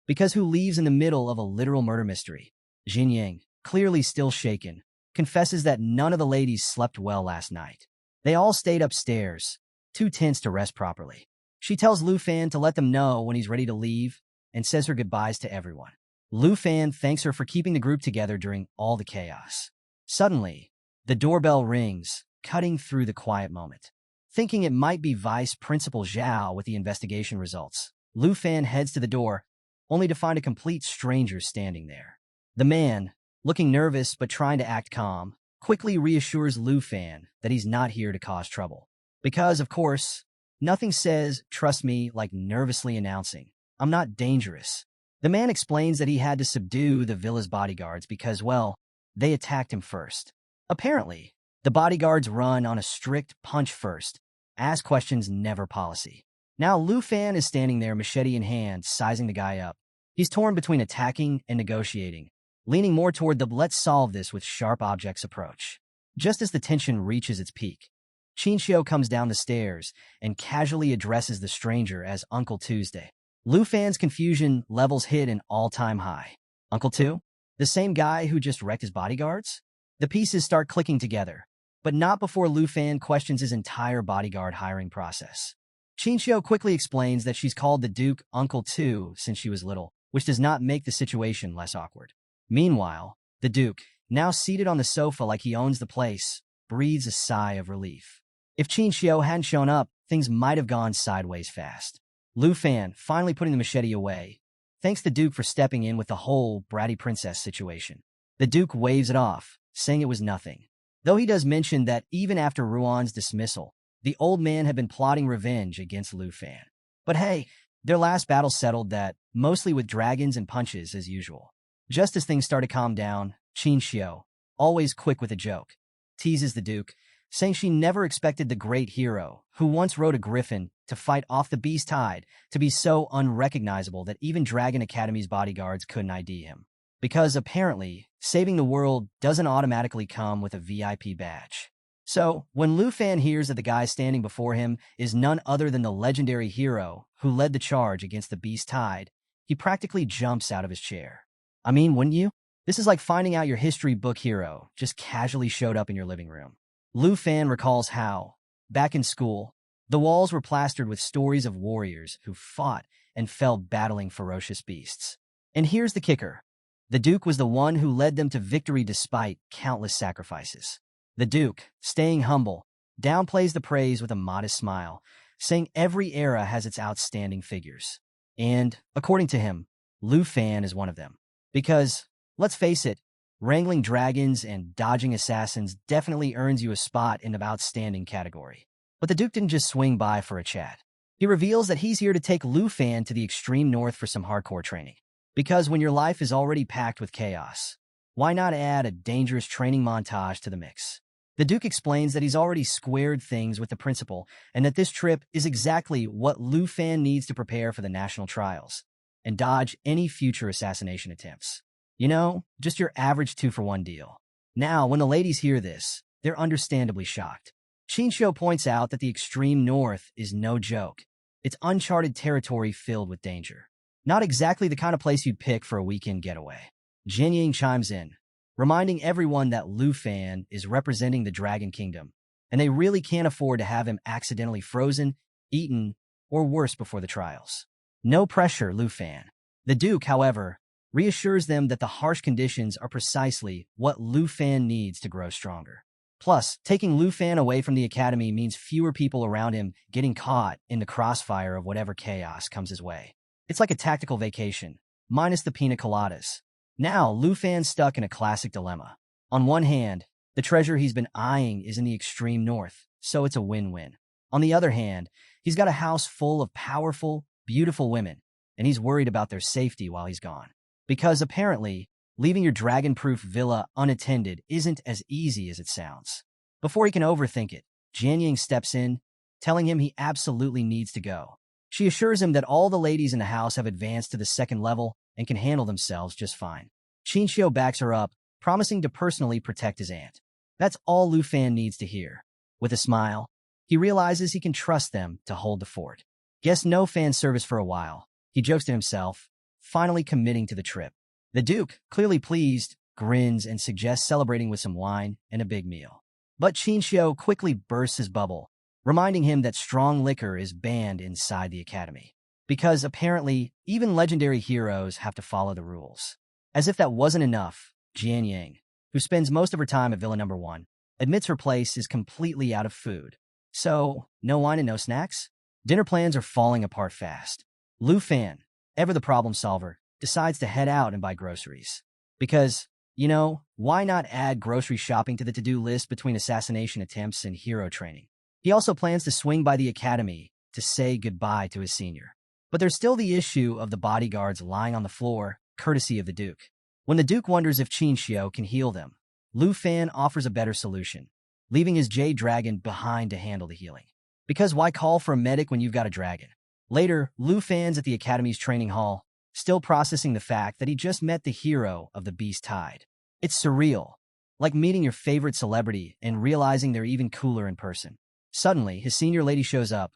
Speaker 1: Because who leaves in the middle of a literal murder mystery? Jian Yang, clearly still shaken, confesses that none of the ladies slept well last night. They all stayed upstairs, too tense to rest properly. She tells Lu Fan to let them know when he's ready to leave and says her goodbyes to everyone. Lu Fan thanks her for keeping the group together during all the chaos. Suddenly, the doorbell rings, cutting through the quiet moment. Thinking it might be Vice Principal Zhao with the investigation results, Lu Fan heads to the door, only to find a complete stranger standing there. The man, looking nervous but trying to act calm, quickly reassures Lu Fan that he's not here to cause trouble. Because, of course, nothing says, "Trust me," like nervously announcing, "I'm not dangerous." The man explains that he had to subdue the villa's bodyguards because, well, they attacked him first. Apparently, the bodyguards run on a strict punch first, ask questions never policy. Now Lu Fan is standing there, machete in hand, sizing the guy up. He's torn between attacking and negotiating, leaning more toward the "let's solve this with sharp objects" approach. Just as the tension reaches its peak, Qinxiu comes down the stairs and casually addresses the stranger as Uncle Tuesday. Lu Fan's confusion levels hit an all-time high. Uncle Tu? The same guy who just wrecked his bodyguards? The pieces start clicking together, but not before Lu Fan questions his entire bodyguard hiring process. Qinxiu quickly explains that she's called the Duke Uncle Tu since she was little, which does not make the situation less awkward. Meanwhile, the Duke, now seated on the sofa like he owns the place, breathes a sigh of relief. If Qinxiu hadn't shown up, things might have gone sideways fast. Lu Fan finally putting the machete away, thanks the Duke for stepping in with the whole bratty princess situation. The Duke waves it off, saying it was nothing. Though he does mention that even after Ruan's dismissal, The old man had been plotting revenge against Lu Fan. But hey, their last battle settled that, mostly with dragons and punches as usual. Just as things start to calm down, Qin Xiu, always quick with a joke, teases the Duke, saying she never expected the great hero, who once rode a griffin to fight off the beast tide, to be so unrecognizable that even Dragon Academy's bodyguards couldn't ID him. Because apparently, saving the world doesn't automatically come with a VIP badge. So, when Lu Fan hears that the guy standing before him is none other than the legendary hero who led the charge against the beast tide, he practically jumps out of his chair. I mean, wouldn't you? This is like finding out your history book hero just casually showed up in your living room. Lu Fan recalls how, back in school, the walls were plastered with stories of warriors who fought and fell battling ferocious beasts. And here's the kicker. The Duke was the one who led them to victory despite countless sacrifices. The Duke, staying humble, downplays the praise with a modest smile, saying every era has its outstanding figures. And, according to him, Lu Fan is one of them. Because, let's face it, wrangling dragons and dodging assassins definitely earns you a spot in the outstanding category. But the Duke didn't just swing by for a chat. He reveals that he's here to take Lu Fan to the extreme north for some hardcore training. Because when your life is already packed with chaos, why not add a dangerous training montage to the mix? The Duke explains that he's already squared things with the principal and that this trip is exactly what Lu Fan needs to prepare for the national trials and dodge any future assassination attempts. You know, just your average 2-for-1 deal. Now, when the ladies hear this, they're understandably shocked. Qin Xiu points out that the extreme north is no joke. It's uncharted territory filled with danger. Not exactly the kind of place you'd pick for a weekend getaway. Jian Ying chimes in, reminding everyone that Lu Fan is representing the Dragon Kingdom, and they really can't afford to have him accidentally frozen, eaten, or worse before the trials. No pressure, Lu Fan. The Duke, however, reassures them that the harsh conditions are precisely what Lu Fan needs to grow stronger. Plus, taking Lu Fan away from the academy means fewer people around him getting caught in the crossfire of whatever chaos comes his way. It's like a tactical vacation, minus the pina coladas. Now, Lu Fan's stuck in a classic dilemma. On one hand, the treasure he's been eyeing is in the extreme north, so it's a win-win. On the other hand, he's got a house full of powerful, beautiful women, and he's worried about their safety while he's gone. Because apparently, leaving your dragon-proof villa unattended isn't as easy as it sounds. Before he can overthink it, Jian Ying steps in, telling him he absolutely needs to go. She assures him that all the ladies in the house have advanced to the second level and can handle themselves just fine. Qin Xiu backs her up, promising to personally protect his aunt. That's all Lu Fan needs to hear. With a smile, he realizes he can trust them to hold the fort. Guess no fan service for a while, he jokes to himself, finally committing to the trip. The Duke, clearly pleased, grins and suggests celebrating with some wine and a big meal. But Qin Xiu quickly bursts his bubble, reminding him that strong liquor is banned inside the academy. Because apparently, even legendary heroes have to follow the rules. As if that wasn't enough, Jian Ying, who spends most of her time at Villa Number 1, admits her place is completely out of food. So, no wine and no snacks? Dinner plans are falling apart fast. Lu Fan, ever the problem solver, decides to head out and buy groceries. Because, you know, why not add grocery shopping to the to-do list between assassination attempts and hero training? He also plans to swing by the academy to say goodbye to his senior. But there's still the issue of the bodyguards lying on the floor, courtesy of the Duke. When the Duke wonders if Qin Xiu can heal them, Lu Fan offers a better solution, leaving his Jade Dragon behind to handle the healing. Because why call for a medic when you've got a dragon? Later, Lu Fan's at the academy's training hall, still processing the fact that he just met the hero of the Beast Tide. It's surreal, like meeting your favorite celebrity and realizing they're even cooler in person. Suddenly, his senior lady shows up,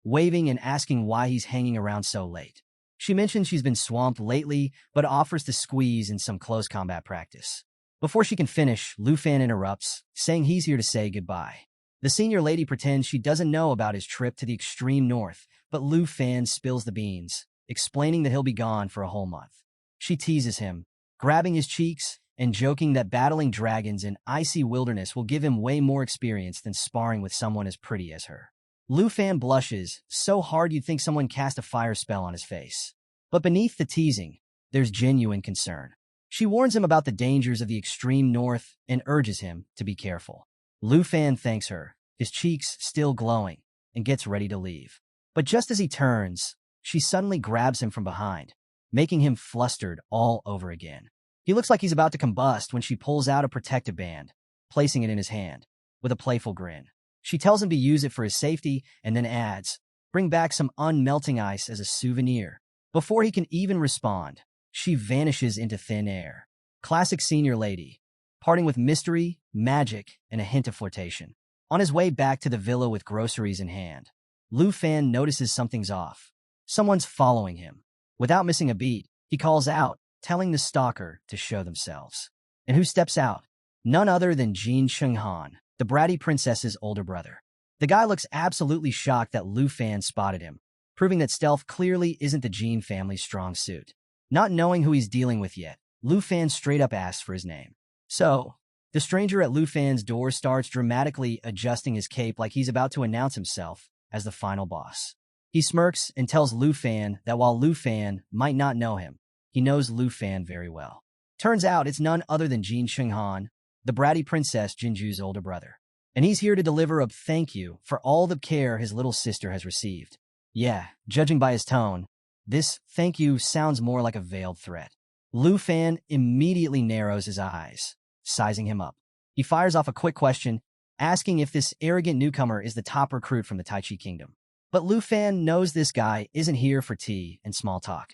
Speaker 1: waving and asking why he's hanging around so late. She mentions she's been swamped lately, but offers to squeeze in some close combat practice. Before she can finish, Lu Fan interrupts, saying he's here to say goodbye. The senior lady pretends she doesn't know about his trip to the extreme north, but Lu Fan spills the beans, explaining that he'll be gone for a whole month. She teases him, grabbing his cheeks and joking that battling dragons in icy wilderness will give him way more experience than sparring with someone as pretty as her. Lu Fan blushes, so hard you'd think someone cast a fire spell on his face. But beneath the teasing, there's genuine concern. She warns him about the dangers of the extreme north and urges him to be careful. Lu Fan thanks her, his cheeks still glowing, and gets ready to leave. But just as he turns, she suddenly grabs him from behind, making him flustered all over again. He looks like he's about to combust when she pulls out a protective band, placing it in his hand, with a playful grin. She tells him to use it for his safety and then adds, "Bring back some unmelting ice as a souvenir." Before he can even respond, she vanishes into thin air. Classic senior lady, parting with mystery, magic, and a hint of flirtation. On his way back to the villa with groceries in hand, Lu Fan notices something's off. Someone's following him. Without missing a beat, he calls out, telling the stalker to show themselves. And who steps out? None other than Jin Chunghan, the bratty princess's older brother. The guy looks absolutely shocked that Lu Fan spotted him, proving that stealth clearly isn't the Jin family's strong suit. Not knowing who he's dealing with yet, Lu Fan straight up asks for his name. So, the stranger at Lu Fan's door starts dramatically adjusting his cape like he's about to announce himself as the final boss. He smirks and tells Lu Fan that while Lu Fan might not know him, he knows Lu Fan very well. Turns out it's none other than Jin Chunghan, the bratty princess Jinju's older brother. And he's here to deliver a thank you for all the care his little sister has received. Yeah, judging by his tone, this thank you sounds more like a veiled threat. Lu Fan immediately narrows his eyes, sizing him up. He fires off a quick question, asking if this arrogant newcomer is the top recruit from the Tai Chi Kingdom. But Lu Fan knows this guy isn't here for tea and small talk.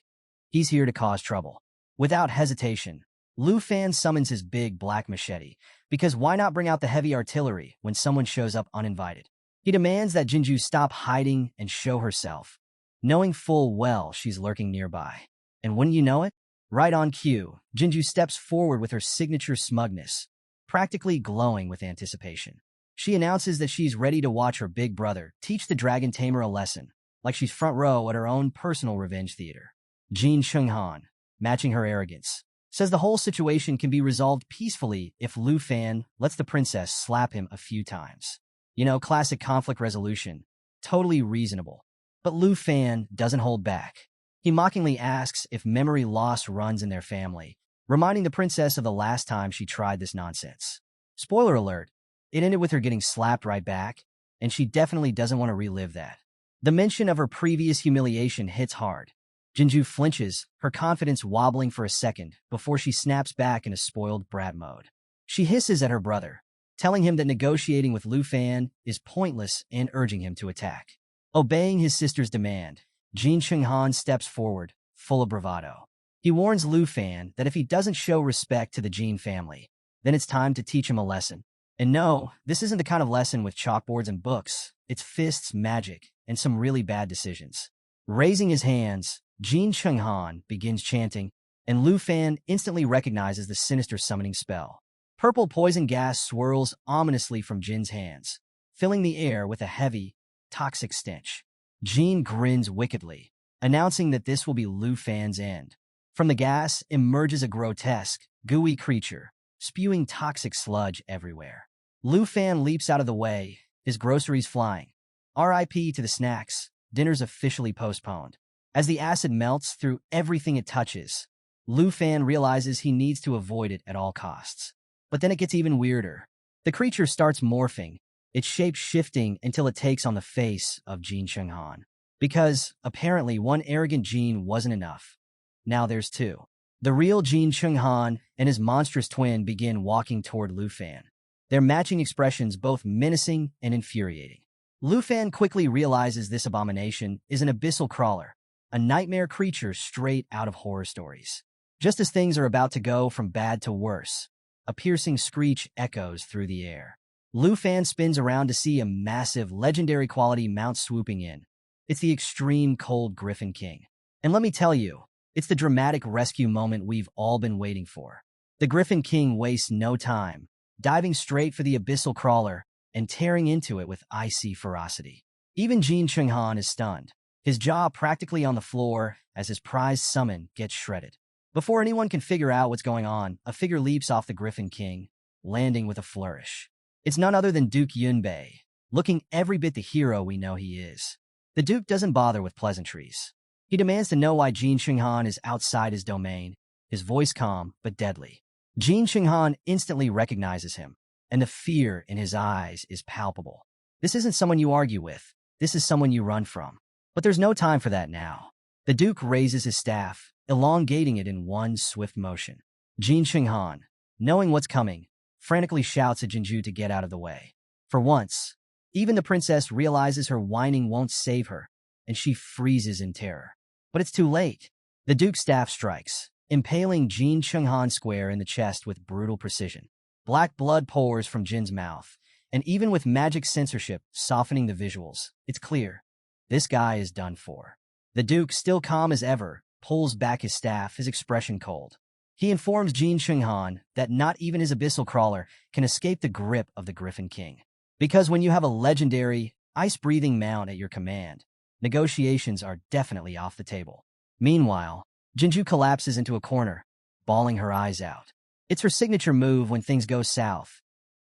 Speaker 1: He's here to cause trouble. Without hesitation, Lu Fan summons his big black machete, because why not bring out the heavy artillery when someone shows up uninvited? He demands that Jinju stop hiding and show herself, knowing full well she's lurking nearby. And wouldn't you know it? Right on cue, Jinju steps forward with her signature smugness, practically glowing with anticipation. She announces that she's ready to watch her big brother teach the dragon Tamer a lesson, like she's front row at her own personal revenge theater. Jin Chunghan, matching her arrogance, says the whole situation can be resolved peacefully if Lu Fan lets the princess slap him a few times. You know, classic conflict resolution. Totally reasonable. But Lu Fan doesn't hold back. He mockingly asks if memory loss runs in their family, reminding the princess of the last time she tried this nonsense. Spoiler alert, it ended with her getting slapped right back, and she definitely doesn't want to relive that. The mention of her previous humiliation hits hard. Jinju flinches, her confidence wobbling for a second before she snaps back into spoiled brat mode. She hisses at her brother, telling him that negotiating with Lu Fan is pointless and urging him to attack. Obeying his sister's demand, Jin Chunghan steps forward, full of bravado. He warns Lu Fan that if he doesn't show respect to the Jin family, then it's time to teach him a lesson. And no, this isn't the kind of lesson with chalkboards and books. It's fists, magic, and some really bad decisions. Raising his hands, Jin Chunghan begins chanting, and Lu Fan instantly recognizes the sinister summoning spell. Purple poison gas swirls ominously from Jin's hands, filling the air with a heavy, toxic stench. Jin grins wickedly, announcing that this will be Lu Fan's end. From the gas emerges a grotesque, gooey creature, spewing toxic sludge everywhere. Lu Fan leaps out of the way, his groceries flying. R.I.P. to the snacks, dinner's officially postponed. As the acid melts through everything it touches, Lu Fan realizes he needs to avoid it at all costs. But then it gets even weirder. The creature starts morphing, its shape shifting until it takes on the face of Jin Chunghan. Because, apparently, one arrogant Jin wasn't enough. Now there's two. The real Jin Chunghan and his monstrous twin begin walking toward Lu Fan, their matching expressions both menacing and infuriating. Lu Fan quickly realizes this abomination is an abyssal crawler, a nightmare creature straight out of horror stories. Just as things are about to go from bad to worse, a piercing screech echoes through the air. Lu Fan spins around to see a massive, legendary quality mount swooping in. It's the extreme cold Griffin King. And let me tell you, it's the dramatic rescue moment we've all been waiting for. The Griffin King wastes no time, diving straight for the abyssal crawler and tearing into it with icy ferocity. Even Jin Chunghan is stunned, his jaw practically on the floor as his prized summon gets shredded. Before anyone can figure out what's going on, a figure leaps off the Griffin King, landing with a flourish. It's none other than Duke Yunbei, looking every bit the hero we know he is. The Duke doesn't bother with pleasantries. He demands to know why Jin Chunghan is outside his domain, his voice calm but deadly. Jin Chunghan instantly recognizes him, and the fear in his eyes is palpable. This isn't someone you argue with. This is someone you run from. But there's no time for that now. The Duke raises his staff, elongating it in one swift motion. Jin Shenghan, knowing what's coming, frantically shouts at Jinju to get out of the way. For once, even the princess realizes her whining won't save her, and she freezes in terror. But it's too late. The Duke's staff strikes, impaling Jin Shenghan square in the chest with brutal precision. Black blood pours from Jin's mouth, and even with magic censorship softening the visuals, it's clear. This guy is done for. The Duke, still calm as ever, pulls back his staff, his expression cold. He informs Jin Shenghan that not even his abyssal crawler can escape the grip of the Griffin King. Because when you have a legendary, ice-breathing mount at your command, negotiations are definitely off the table. Meanwhile, Jinju collapses into a corner, bawling her eyes out. It's her signature move when things go south.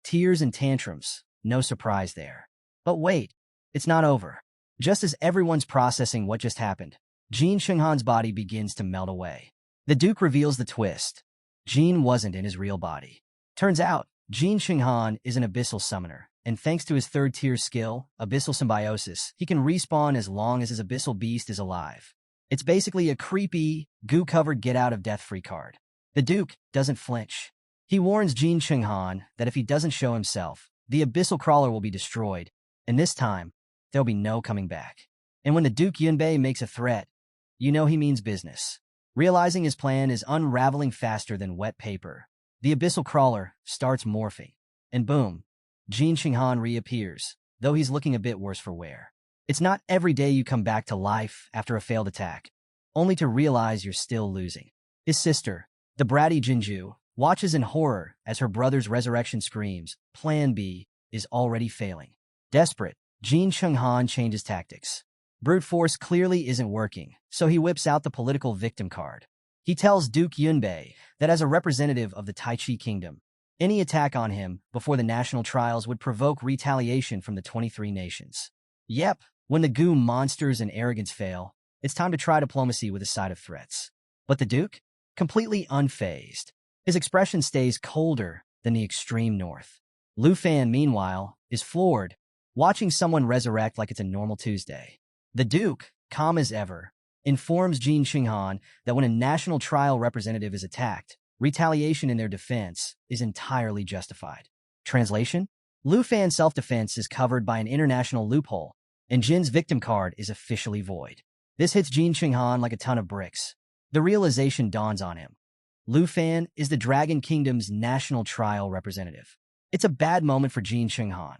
Speaker 1: Tears and tantrums, no surprise there. But wait, it's not over. Just as everyone's processing what just happened, Jin Shenghan's body begins to melt away. The Duke reveals the twist. Jin wasn't in his real body. Turns out, Jin Shenghan is an abyssal summoner, and thanks to his third-tier skill, Abyssal Symbiosis, he can respawn as long as his abyssal beast is alive. It's basically a creepy, goo-covered get-out-of-death-free card. The Duke doesn't flinch. He warns Jin Shenghan that if he doesn't show himself, the abyssal crawler will be destroyed, and this time, there'll be no coming back. And when the Duke Yunbei makes a threat, you know he means business. Realizing his plan is unraveling faster than wet paper, the abyssal crawler starts morphing, and boom, Jin Shenghan reappears, though he's looking a bit worse for wear. It's not every day you come back to life after a failed attack, only to realize you're still losing. His sister, the bratty Jinju, watches in horror as her brother's resurrection screams, Plan B is already failing. Desperate, Jin Shenghan changes tactics. Brute force clearly isn't working, so he whips out the political victim card. He tells Duke Yunbei that as a representative of the Tai Chi Kingdom, any attack on him before the national trials would provoke retaliation from the 23 nations. Yep, when the goo monsters and arrogance fail, it's time to try diplomacy with a side of threats. But the Duke? Completely unfazed. His expression stays colder than the extreme north. Lu Fan, meanwhile, is floored, watching someone resurrect like it's a normal Tuesday. The Duke, calm as ever, informs Jin Shenghan that when a national trial representative is attacked, retaliation in their defense is entirely justified. Translation? Lu Fan's self-defense is covered by an international loophole, and Jin's victim card is officially void. This hits Jin Shenghan like a ton of bricks. The realization dawns on him. Lu Fan is the Dragon Kingdom's national trial representative. It's a bad moment for Jin Shenghan.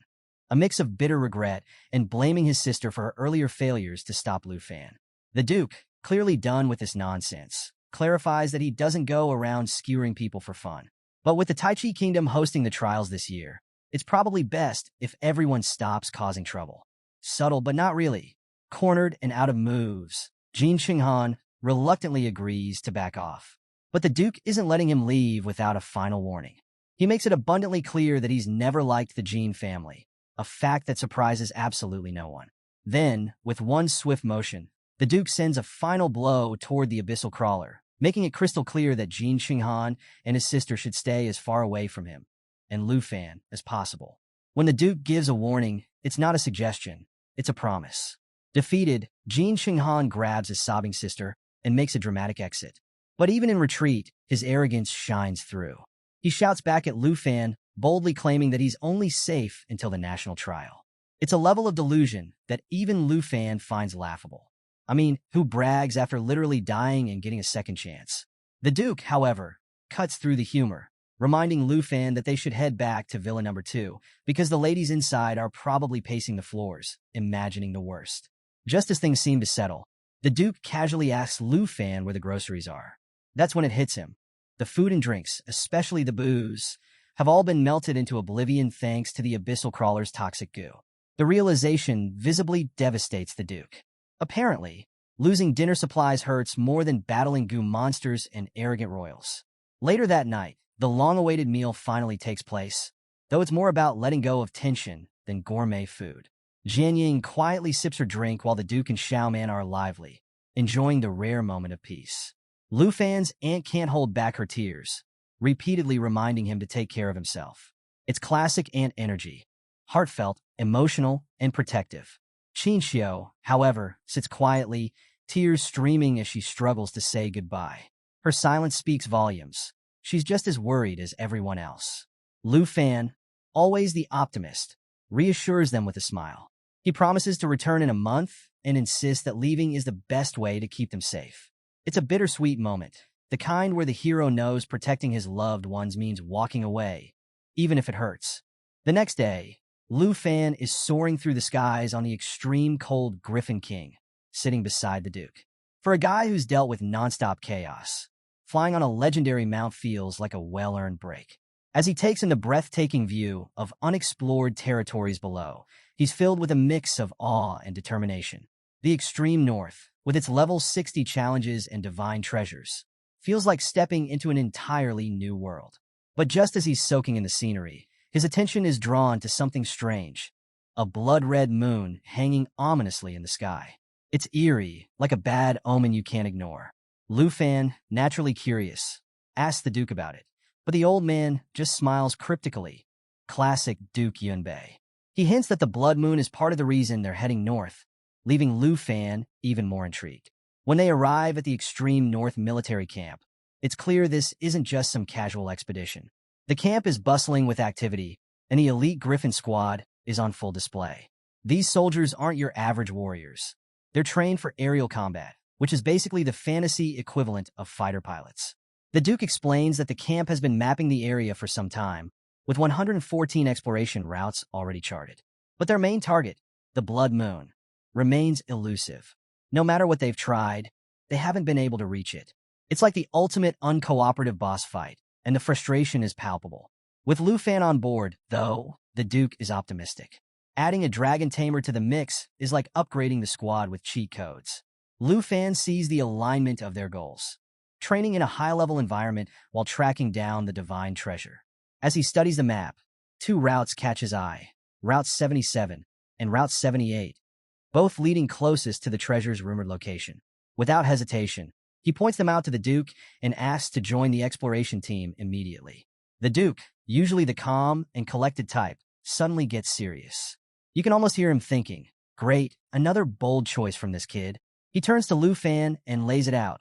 Speaker 1: A mix of bitter regret and blaming his sister for her earlier failures to stop Lu Fan. The Duke, clearly done with this nonsense, clarifies that he doesn't go around skewering people for fun. But with the Tai Chi Kingdom hosting the trials this year, it's probably best if everyone stops causing trouble. Subtle, but not really. Cornered and out of moves, Jin Shenghan reluctantly agrees to back off. But the Duke isn't letting him leave without a final warning. He makes it abundantly clear that he's never liked the Jin family, a fact that surprises absolutely no one. Then, with one swift motion, the Duke sends a final blow toward the abyssal crawler, making it crystal clear that Jin Shenghan and his sister should stay as far away from him, and Lu Fan, as possible. When the Duke gives a warning, it's not a suggestion, it's a promise. Defeated, Jin Shenghan grabs his sobbing sister and makes a dramatic exit. But even in retreat, his arrogance shines through. He shouts back at Lu Fan, boldly claiming that he's only safe until the national trial. It's a level of delusion that even Lu Fan finds laughable. I mean, who brags after literally dying and getting a second chance? The Duke, however, cuts through the humor, reminding Lu Fan that they should head back to Villa Number 2 because the ladies inside are probably pacing the floors, imagining the worst. Just as things seem to settle, the Duke casually asks Lu Fan where the groceries are. That's when it hits him. The food and drinks, especially the booze, have all been melted into oblivion thanks to the abyssal crawler's toxic goo. The realization visibly devastates the Duke. Apparently, losing dinner supplies hurts more than battling goo monsters and arrogant royals. Later that night, the long-awaited meal finally takes place, though it's more about letting go of tension than gourmet food. Jian Ying quietly sips her drink while the Duke and Xiaoman are lively, enjoying the rare moment of peace. Lu Fan's aunt can't hold back her tears, repeatedly reminding him to take care of himself. It's classic aunt energy. heartfelt, emotional, and protective. Chinchio, however, sits quietly, tears streaming as she struggles to say goodbye. Her silence speaks volumes. She's just as worried as everyone else. Lu Fan, always the optimist, reassures them with a smile. He promises to return in a month and insists that leaving is the best way to keep them safe. It's a bittersweet moment, the kind where the hero knows protecting his loved ones means walking away, even if it hurts. The next day, Lu Fan is soaring through the skies on the extreme cold Griffin King, sitting beside the Duke. For a guy who's dealt with nonstop chaos, flying on a legendary mount feels like a well-earned break. As he takes in the breathtaking view of unexplored territories below, he's filled with a mix of awe and determination. The extreme north, with its level 60 challenges and divine treasures, feels like stepping into an entirely new world. But just as he's soaking in the scenery, his attention is drawn to something strange, a blood-red moon hanging ominously in the sky. It's eerie, like a bad omen you can't ignore. Lu Fan, naturally curious, asks the Duke about it, but the old man just smiles cryptically. Classic Duke Yunbei. He hints that the blood moon is part of the reason they're heading north, leaving Lu Fan even more intrigued. When they arrive at the extreme north military camp, it's clear this isn't just some casual expedition. The camp is bustling with activity, and the elite Griffin squad is on full display. These soldiers aren't your average warriors. They're trained for aerial combat, which is basically the fantasy equivalent of fighter pilots. The Duke explains that the camp has been mapping the area for some time, with 114 exploration routes already charted. But their main target, the Blood Moon, remains elusive. No matter what they've tried, they haven't been able to reach it. It's like the ultimate uncooperative boss fight, and the frustration is palpable. With Lu Fan on board, though, the Duke is optimistic. Adding a dragon tamer to the mix is like upgrading the squad with cheat codes. Lu Fan sees the alignment of their goals, training in a high-level environment while tracking down the divine treasure. As he studies the map, two routes catch his eye, Route 77 and Route 78, both leading closest to the treasure's rumored location. Without hesitation, he points them out to the Duke and asks to join the exploration team immediately. The Duke, usually the calm and collected type, suddenly gets serious. You can almost hear him thinking, "Great, another bold choice from this kid." He turns to Lu Fan and lays it out.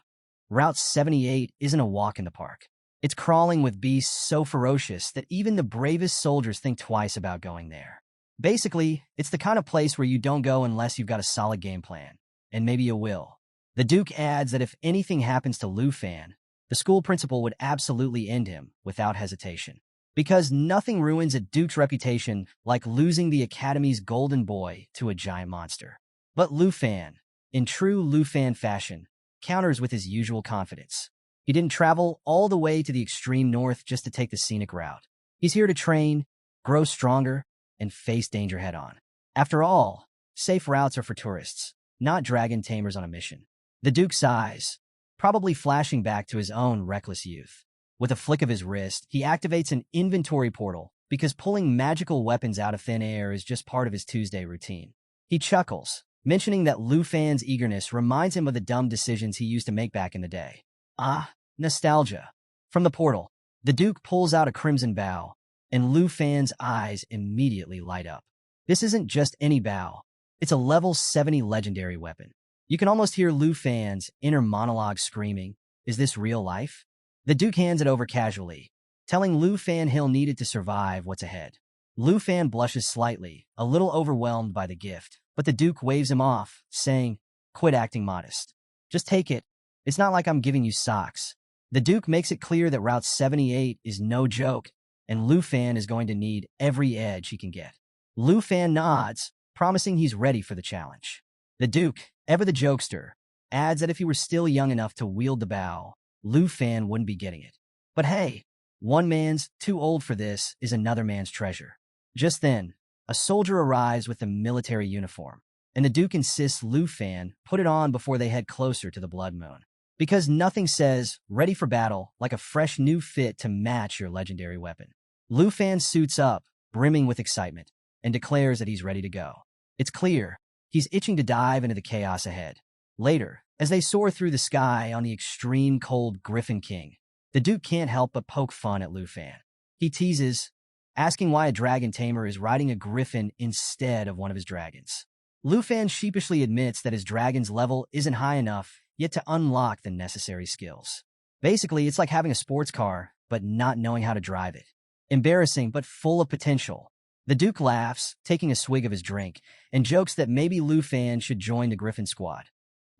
Speaker 1: Route 78 isn't a walk in the park. It's crawling with beasts so ferocious that even the bravest soldiers think twice about going there. Basically, it's the kind of place where you don't go unless you've got a solid game plan, and maybe you will. The Duke adds that if anything happens to Lu Fan, the school principal would absolutely end him without hesitation. Because nothing ruins a Duke's reputation like losing the Academy's golden boy to a giant monster. But Lu Fan, in true Lu Fan fashion, counters with his usual confidence. He didn't travel all the way to the extreme north just to take the scenic route. He's here to train, grow stronger, and face danger head-on. After all, safe routes are for tourists, not dragon tamers on a mission. The Duke sighs, probably flashing back to his own reckless youth. With a flick of his wrist, he activates an inventory portal because pulling magical weapons out of thin air is just part of his Tuesday routine. He chuckles, mentioning that Lu Fan's eagerness reminds him of the dumb decisions he used to make back in the day. Ah, nostalgia. From the portal, the Duke pulls out a crimson bow, and Lu Fan's eyes immediately light up. This isn't just any bow. It's a level 70 legendary weapon. You can almost hear Lu Fan's inner monologue screaming, "Is this real life?" The Duke hands it over casually, telling Lu Fan he'll need it to survive what's ahead. Lu Fan blushes slightly, a little overwhelmed by the gift, but the Duke waves him off, saying, "Quit acting modest. Just take it. It's not like I'm giving you socks." The Duke makes it clear that Route 78 is no joke, and Lu Fan is going to need every edge he can get. Lu Fan nods, promising he's ready for the challenge. The Duke, ever the jokester, adds that if he were still young enough to wield the bow, Lu Fan wouldn't be getting it. But hey, one man's too old for this is another man's treasure. Just then, a soldier arrives with a military uniform, and the Duke insists Lu Fan put it on before they head closer to the Blood Moon. Because nothing says ready for battle like a fresh new fit to match your legendary weapon. Lu Fan suits up, brimming with excitement, and declares that he's ready to go. It's clear he's itching to dive into the chaos ahead. Later, as they soar through the sky on the extreme cold Griffin King, the Duke can't help but poke fun at Lu Fan. He teases, asking why a dragon tamer is riding a griffin instead of one of his dragons. Lu Fan sheepishly admits that his dragon's level isn't high enough yet to unlock the necessary skills. Basically, it's like having a sports car, but not knowing how to drive it. Embarrassing, but full of potential. The Duke laughs, taking a swig of his drink, and jokes that maybe Lu Fan should join the Griffin squad.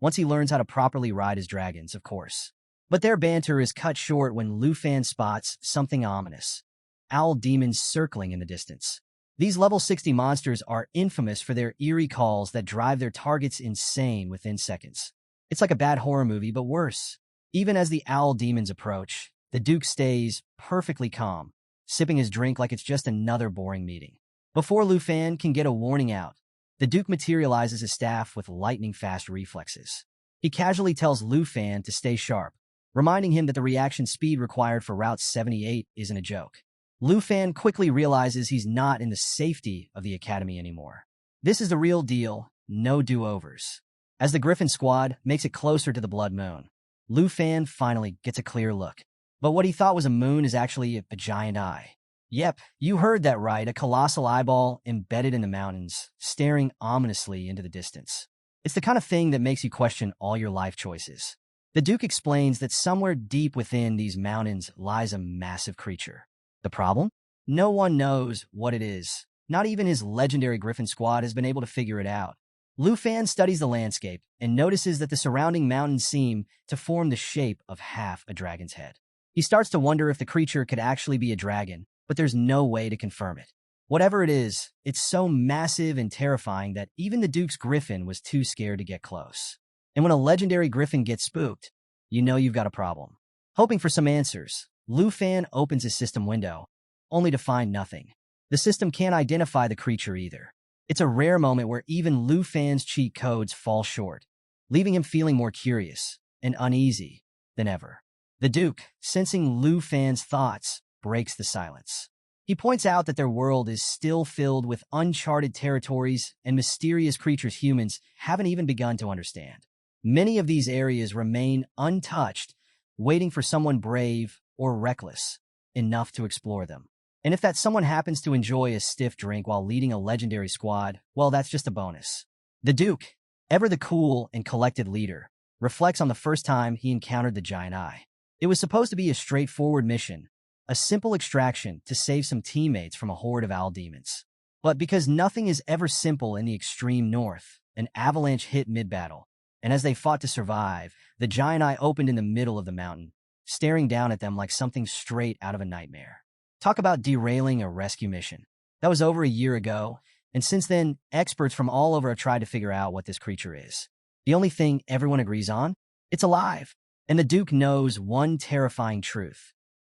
Speaker 1: Once he learns how to properly ride his dragons, of course. But their banter is cut short when Lu Fan spots something ominous. Owl demons circling in the distance. These level 60 monsters are infamous for their eerie calls that drive their targets insane within seconds. It's like a bad horror movie, but worse. Even as the owl demons approach, the Duke stays perfectly calm, sipping his drink like it's just another boring meeting. Before Lu Fan can get a warning out, the Duke materializes his staff with lightning-fast reflexes. He casually tells Lu Fan to stay sharp, reminding him that the reaction speed required for Route 78 isn't a joke. Lu Fan quickly realizes he's not in the safety of the academy anymore. This is the real deal, no do-overs. As the Griffin squad makes it closer to the Blood Moon, Lu Fan finally gets a clear look. But what he thought was a moon is actually a giant eye. Yep, you heard that right, a colossal eyeball embedded in the mountains, staring ominously into the distance. It's the kind of thing that makes you question all your life choices. The Duke explains that somewhere deep within these mountains lies a massive creature. The problem? No one knows what it is. Not even his legendary Griffin squad has been able to figure it out. Lu Fan studies the landscape and notices that the surrounding mountains seem to form the shape of half a dragon's head. He starts to wonder if the creature could actually be a dragon, but there's no way to confirm it. Whatever it is, it's so massive and terrifying that even the Duke's Griffin was too scared to get close. And when a legendary Griffin gets spooked, you know you've got a problem. Hoping for some answers, Lu Fan opens his system window, only to find nothing. The system can't identify the creature either. It's a rare moment where even Lu Fan's cheat codes fall short, leaving him feeling more curious and uneasy than ever. The Duke, sensing Lu Fan's thoughts, breaks the silence. He points out that their world is still filled with uncharted territories and mysterious creatures humans haven't even begun to understand. Many of these areas remain untouched, waiting for someone brave or reckless enough to explore them. And if that someone happens to enjoy a stiff drink while leading a legendary squad, well, that's just a bonus. The Duke, ever the cool and collected leader, reflects on the first time he encountered the giant eye. It was supposed to be a straightforward mission, a simple extraction to save some teammates from a horde of owl demons. But because nothing is ever simple in the extreme north, an avalanche hit mid-battle, and as they fought to survive, the giant eye opened in the middle of the mountain, staring down at them like something straight out of a nightmare. Talk about derailing a rescue mission. That was over a year ago, and since then, experts from all over have tried to figure out what this creature is. The only thing everyone agrees on? It's alive. And the Duke knows one terrifying truth.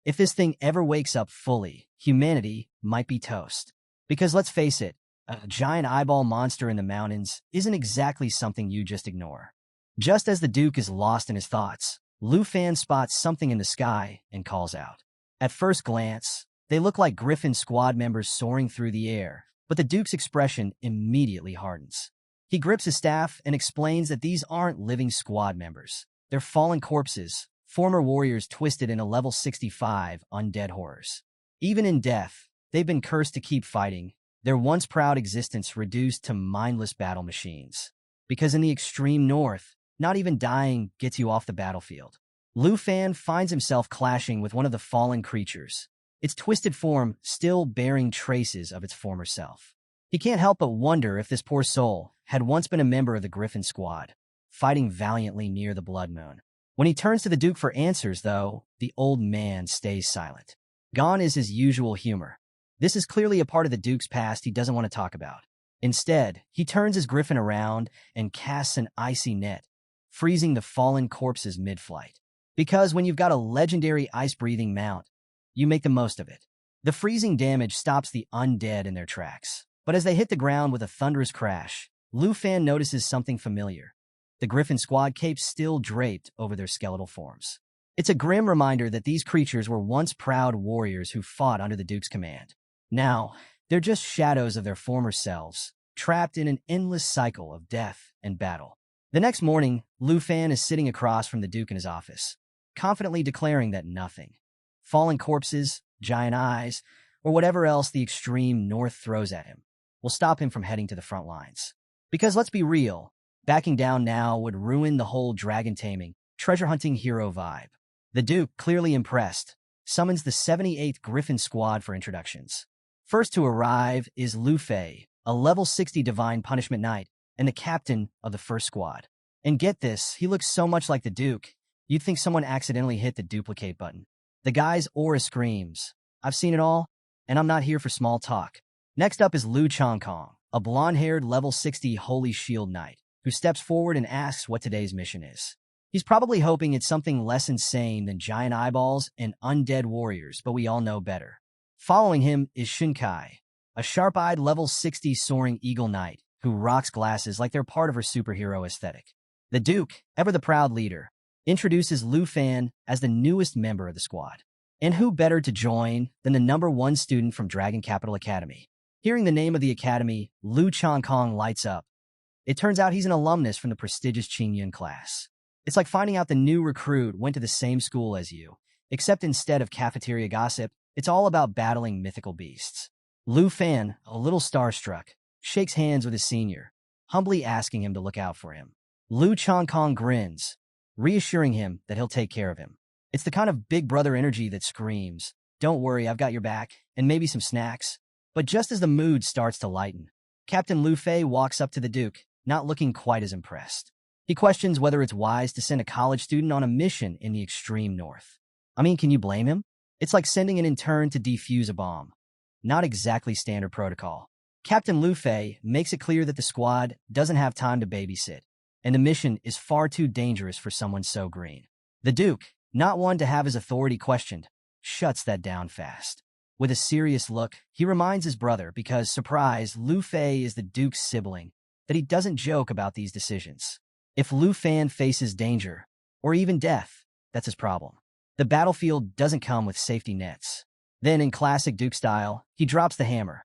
Speaker 1: If this thing ever wakes up fully, humanity might be toast. Because let's face it, a giant eyeball monster in the mountains isn't exactly something you just ignore. Just as the Duke is lost in his thoughts, Lu Fan spots something in the sky and calls out. At first glance, they look like Griffin squad members soaring through the air, but the Duke's expression immediately hardens. He grips his staff and explains that these aren't living squad members. They're fallen corpses, former warriors twisted into level 65 undead horrors. Even in death, they've been cursed to keep fighting, their once proud existence reduced to mindless battle machines. Because in the extreme north, not even dying gets you off the battlefield. Lu Fan finds himself clashing with one of the fallen creatures, its twisted form still bearing traces of its former self. He can't help but wonder if this poor soul had once been a member of the Griffin squad, fighting valiantly near the Blood Moon. When he turns to the Duke for answers, though, the old man stays silent. Gone is his usual humor. This is clearly a part of the Duke's past he doesn't want to talk about. Instead, he turns his Griffin around and casts an icy net, freezing the fallen corpses mid-flight. Because when you've got a legendary ice-breathing mount, you make the most of it. The freezing damage stops the undead in their tracks. But as they hit the ground with a thunderous crash, Lu Fan notices something familiar. The Griffin squad capes still draped over their skeletal forms. It's a grim reminder that these creatures were once proud warriors who fought under the Duke's command. Now, they're just shadows of their former selves, trapped in an endless cycle of death and battle. The next morning, Lu Fan is sitting across from the Duke in his office, confidently declaring that nothing. Fallen corpses, giant eyes, or whatever else the extreme north throws at him, will stop him from heading to the front lines. Because let's be real, backing down now would ruin the whole dragon taming, treasure hunting hero vibe. The Duke, clearly impressed, summons the 78th Griffin Squad for introductions. First to arrive is Lu Fei, a level 60 Divine Punishment Knight, and the captain of the first squad. And get this, he looks so much like the Duke, you'd think someone accidentally hit the duplicate button. The guy's aura screams, "I've seen it all, and I'm not here for small talk." Next up is Lu Changkong, a blonde-haired level 60 Holy Shield Knight, who steps forward and asks what today's mission is. He's probably hoping it's something less insane than giant eyeballs and undead warriors, but we all know better. Following him is Shinkai, a sharp-eyed level 60 soaring eagle knight who rocks glasses like they're part of her superhero aesthetic. The Duke, ever the proud leader, introduces Lu Fan as the newest member of the squad. And who better to join than the #1 student from Dragon Capital Academy? Hearing the name of the academy, Lu Changkong lights up. It turns out he's an alumnus from the prestigious Qingyun class. It's like finding out the new recruit went to the same school as you, except instead of cafeteria gossip, it's all about battling mythical beasts. Lu Fan, a little starstruck, shakes hands with his senior, humbly asking him to look out for him. Lu Changkong grins, reassuring him that he'll take care of him. It's the kind of big brother energy that screams, "Don't worry, I've got your back," and maybe some snacks. But just as the mood starts to lighten, Captain Lu Fei walks up to the Duke, not looking quite as impressed. He questions whether it's wise to send a college student on a mission in the extreme north. I mean, can you blame him? It's like sending an intern to defuse a bomb. Not exactly standard protocol. Captain Lu Fei makes it clear that the squad doesn't have time to babysit, and the mission is far too dangerous for someone so green. The Duke, not one to have his authority questioned, shuts that down fast. With a serious look, he reminds his brother, because, surprise, Lu Fei is the Duke's sibling, that he doesn't joke about these decisions. If Lu Fan faces danger, or even death, that's his problem. The battlefield doesn't come with safety nets. Then, in classic Duke style, he drops the hammer.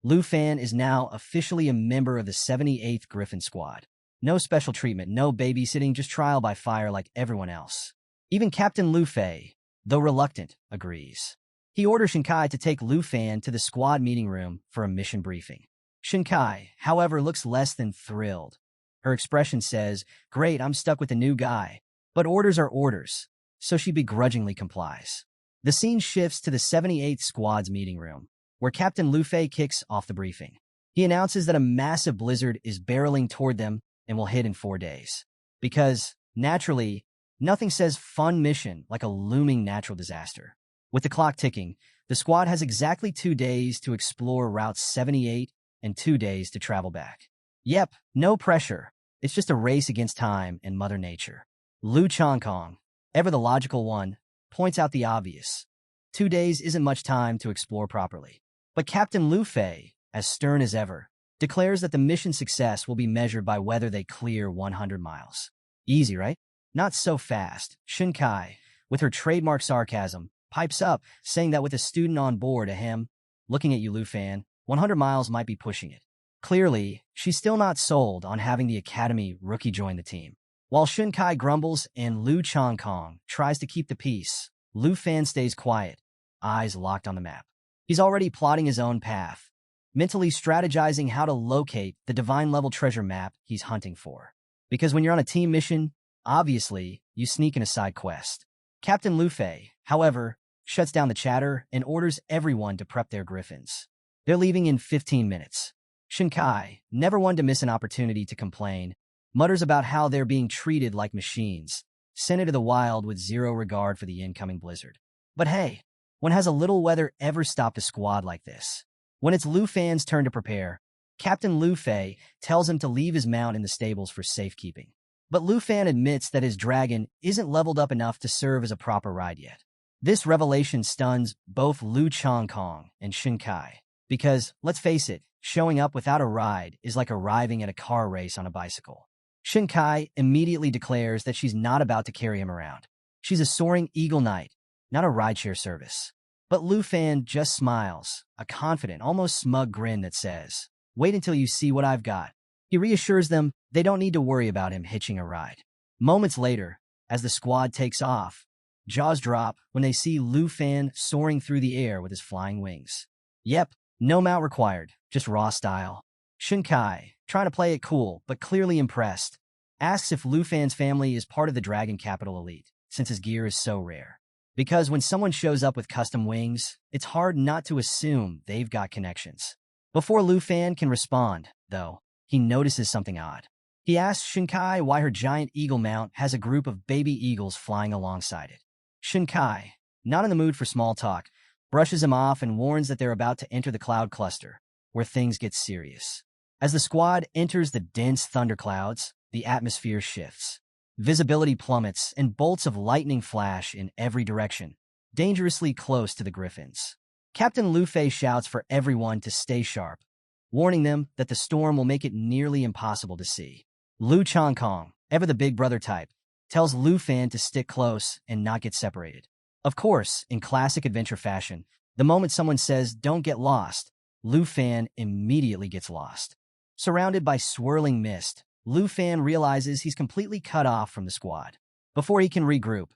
Speaker 1: Lu Fan is now officially a member of the 78th Griffin Squad. No special treatment, no babysitting, just trial by fire like everyone else. Even Captain Lu Fei, though reluctant, agrees. He orders Shinkai to take Lu Fan to the squad meeting room for a mission briefing. Shinkai, however, looks less than thrilled. Her expression says, "Great, I'm stuck with the new guy." But orders are orders, so she begrudgingly complies. The scene shifts to the 78th Squad's meeting room, where Captain Lu Fei kicks off the briefing. He announces that a massive blizzard is barreling toward them and will hit in 4 days. Because, naturally, nothing says fun mission like a looming natural disaster. With the clock ticking, the squad has exactly 2 days to explore Route 78 and 2 days to travel back. Yep, no pressure. It's just a race against time and Mother Nature. Lu Changkong, ever the logical one, points out the obvious. 2 days isn't much time to explore properly. But Captain Lu Fei, as stern as ever, declares that the mission's success will be measured by whether they clear 100 miles. Easy, right? Not so fast. Shinkai, with her trademark sarcasm, pipes up, saying that with a student on board, ahem, looking at you, Lu Fan, 100 miles might be pushing it. Clearly, she's still not sold on having the academy rookie join the team. While Shinkai grumbles and Lu Changkong tries to keep the peace, Lu Fan stays quiet, eyes locked on the map. He's already plotting his own path, mentally strategizing how to locate the divine-level treasure map he's hunting for. Because when you're on a team mission, obviously, you sneak in a side quest. Captain Lu Fei, however, shuts down the chatter and orders everyone to prep their griffins. They're leaving in 15 minutes. Shinkai, never one to miss an opportunity to complain, mutters about how they're being treated like machines, sent into the wild with zero regard for the incoming blizzard. But hey, when has a little weather ever stopped a squad like this? When it's Lu Fan's turn to prepare, Captain Lu Fei tells him to leave his mount in the stables for safekeeping. But Lu Fan admits that his dragon isn't leveled up enough to serve as a proper ride yet. This revelation stuns both Lu Changkong and Shinkai, because, let's face it, showing up without a ride is like arriving at a car race on a bicycle. Shinkai immediately declares that she's not about to carry him around. She's a soaring eagle knight, not a rideshare service. But Lu Fan just smiles, a confident, almost smug grin that says, "Wait until you see what I've got." He reassures them they don't need to worry about him hitching a ride. Moments later, as the squad takes off, jaws drop when they see Lu Fan soaring through the air with his flying wings. Yep, no mount required, just raw style. Shunkai, trying to play it cool, but clearly impressed, asks if Lufan's family is part of the Dragon Capital elite, since his gear is so rare. Because when someone shows up with custom wings, it's hard not to assume they've got connections. Before Lufan can respond, though, he notices something odd. He asks Shunkai why her giant eagle mount has a group of baby eagles flying alongside it. Shunkai, not in the mood for small talk, brushes him off and warns that they're about to enter the cloud cluster, where things get serious. As the squad enters the dense thunderclouds, the atmosphere shifts. Visibility plummets and bolts of lightning flash in every direction, dangerously close to the griffins. Captain Luffy shouts for everyone to stay sharp, warning them that the storm will make it nearly impossible to see. Lu Changkong, ever the big brother type, tells Lufan to stick close and not get separated. Of course, in classic adventure fashion, the moment someone says, "Don't get lost," Lufan immediately gets lost. Surrounded by swirling mist, Lufan realizes he's completely cut off from the squad. Before he can regroup,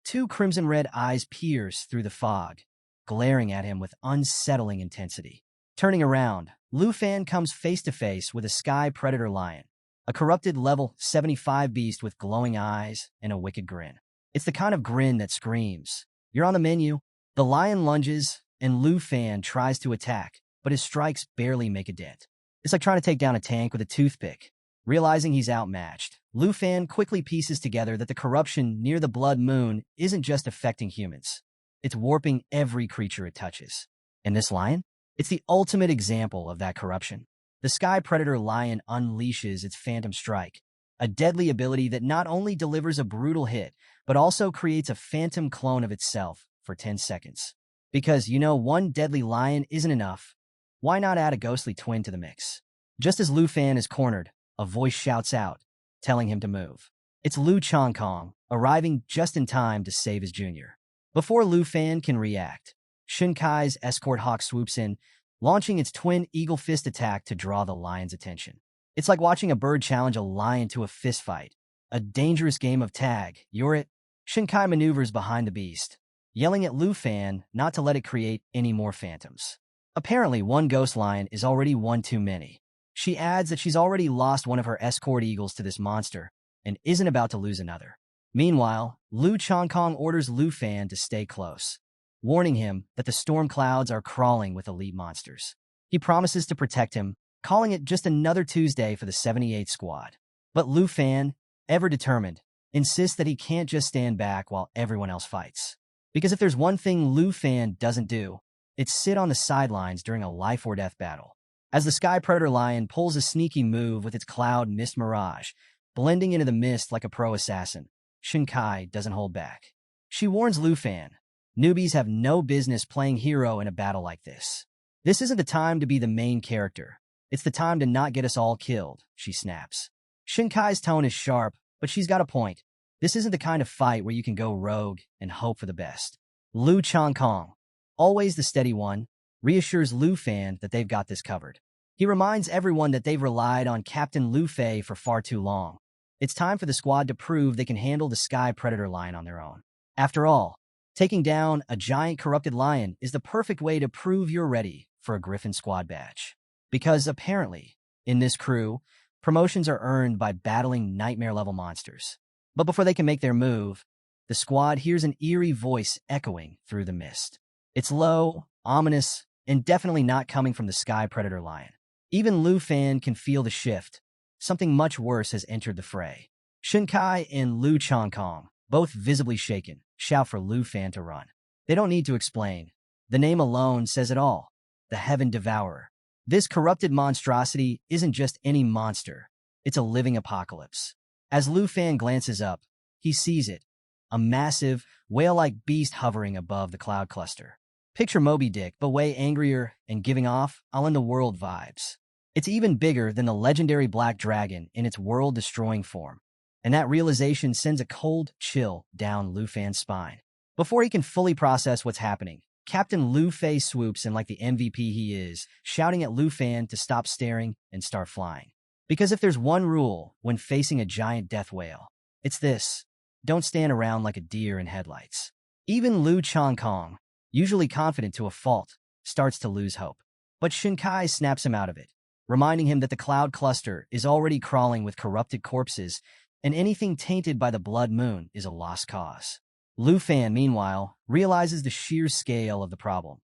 Speaker 1: two crimson-red eyes pierce through the fog, glaring at him with unsettling intensity. Turning around, Lufan comes face-to-face with a sky predator lion, a corrupted level 75 beast with glowing eyes and a wicked grin. It's the kind of grin that screams, "You're on the menu." The lion lunges, and Lufan tries to attack, but his strikes barely make a dent. It's like trying to take down a tank with a toothpick. Realizing he's outmatched, Lufan quickly pieces together that the corruption near the Blood Moon isn't just affecting humans. It's warping every creature it touches. And this lion? It's the ultimate example of that corruption. The Sky Predator Lion unleashes its Phantom Strike, a deadly ability that not only delivers a brutal hit, but also creates a phantom clone of itself for 10 seconds. Because, one deadly lion isn't enough. Why not add a ghostly twin to the mix? Just as Lufan is cornered, a voice shouts out, telling him to move. It's Lu Changkong, arriving just in time to save his junior. Before Lufan can react, Shunkai's escort hawk swoops in, launching its twin eagle fist attack to draw the lion's attention. It's like watching a bird challenge a lion to a fistfight, a dangerous game of tag. You're it. Shunkai maneuvers behind the beast, yelling at Lufan not to let it create any more phantoms. Apparently, one ghost lion is already one too many. She adds that she's already lost one of her escort eagles to this monster and isn't about to lose another. Meanwhile, Lu Changkong orders Lufan to stay close, warning him that the storm clouds are crawling with elite monsters. He promises to protect him, calling it just another Tuesday for the 78th squad. But Lufan, ever determined, insists that he can't just stand back while everyone else fights. Because if there's one thing Lufan doesn't do, it's sit on the sidelines during a life-or-death battle. As the Sky Predator Lion pulls a sneaky move with its cloud mist mirage, blending into the mist like a pro assassin, Shunkai doesn't hold back. She warns Lufan, newbies have no business playing hero in a battle like this. This isn't the time to be the main character. It's the time to not get us all killed, she snaps. Shunkai's tone is sharp, but she's got a point. This isn't the kind of fight where you can go rogue and hope for the best. Lu Changkong, always the steady one, reassures Lufan that they've got this covered. He reminds everyone that they've relied on Captain Luffy for far too long. It's time for the squad to prove they can handle the Sky Predator Lion on their own. After all, taking down a giant corrupted lion is the perfect way to prove you're ready for a Griffin squad badge. Because apparently, in this crew, promotions are earned by battling nightmare-level monsters. But before they can make their move, the squad hears an eerie voice echoing through the mist. It's low, ominous, and definitely not coming from the Sky Predator Lion. Even Lufan can feel the shift. Something much worse has entered the fray. Shunkai and Lu Changkong, both visibly shaken, shout for Lufan to run. They don't need to explain. The name alone says it all. The Heaven Devourer. This corrupted monstrosity isn't just any monster. It's a living apocalypse. As Lufan glances up, he sees it. A massive, whale-like beast hovering above the cloud cluster. Picture Moby Dick, but way angrier and giving off all-in-the-world vibes. It's even bigger than the legendary Black Dragon in its world-destroying form. And that realization sends a cold chill down Lufan's spine. Before he can fully process what's happening, Captain Luffy swoops in like the MVP he is, shouting at Lufan to stop staring and start flying. Because if there's one rule when facing a giant death whale, it's this: don't stand around like a deer in headlights. Even Lu Changkong, usually confident to a fault, starts to lose hope. But Shinkai snaps him out of it, reminding him that the cloud cluster is already crawling with corrupted corpses, and anything tainted by the blood moon is a lost cause. Lu Fan, meanwhile, realizes the sheer scale of the problem.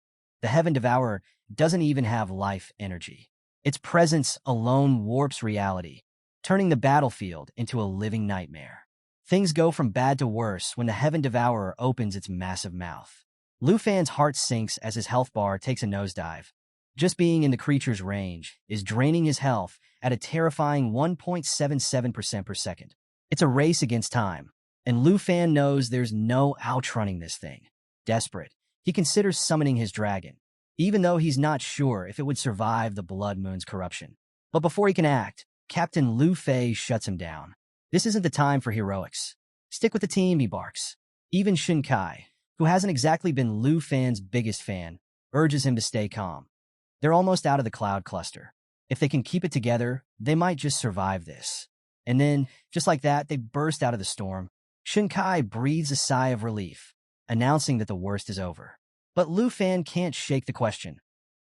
Speaker 1: The Heaven Devourer doesn't even have life energy. Its presence alone warps reality, turning the battlefield into a living nightmare. Things go from bad to worse when the Heaven Devourer opens its massive mouth. Lu Fan's heart sinks as his health bar takes a nosedive. Just being in the creature's range is draining his health at a terrifying 1.77% per second. It's a race against time, and Lu Fan knows there's no outrunning this thing. Desperate, he considers summoning his dragon, even though he's not sure if it would survive the Blood Moon's corruption. But before he can act, Captain Lu Fei shuts him down. This isn't the time for heroics. Stick with the team, he barks. Even Shinkai, who hasn't exactly been Lu Fan's biggest fan, urges him to stay calm. They're almost out of the cloud cluster. If they can keep it together, they might just survive this. And then, just like that, they burst out of the storm. Shinkai breathes a sigh of relief, announcing that the worst is over. But Lu Fan can't shake the question.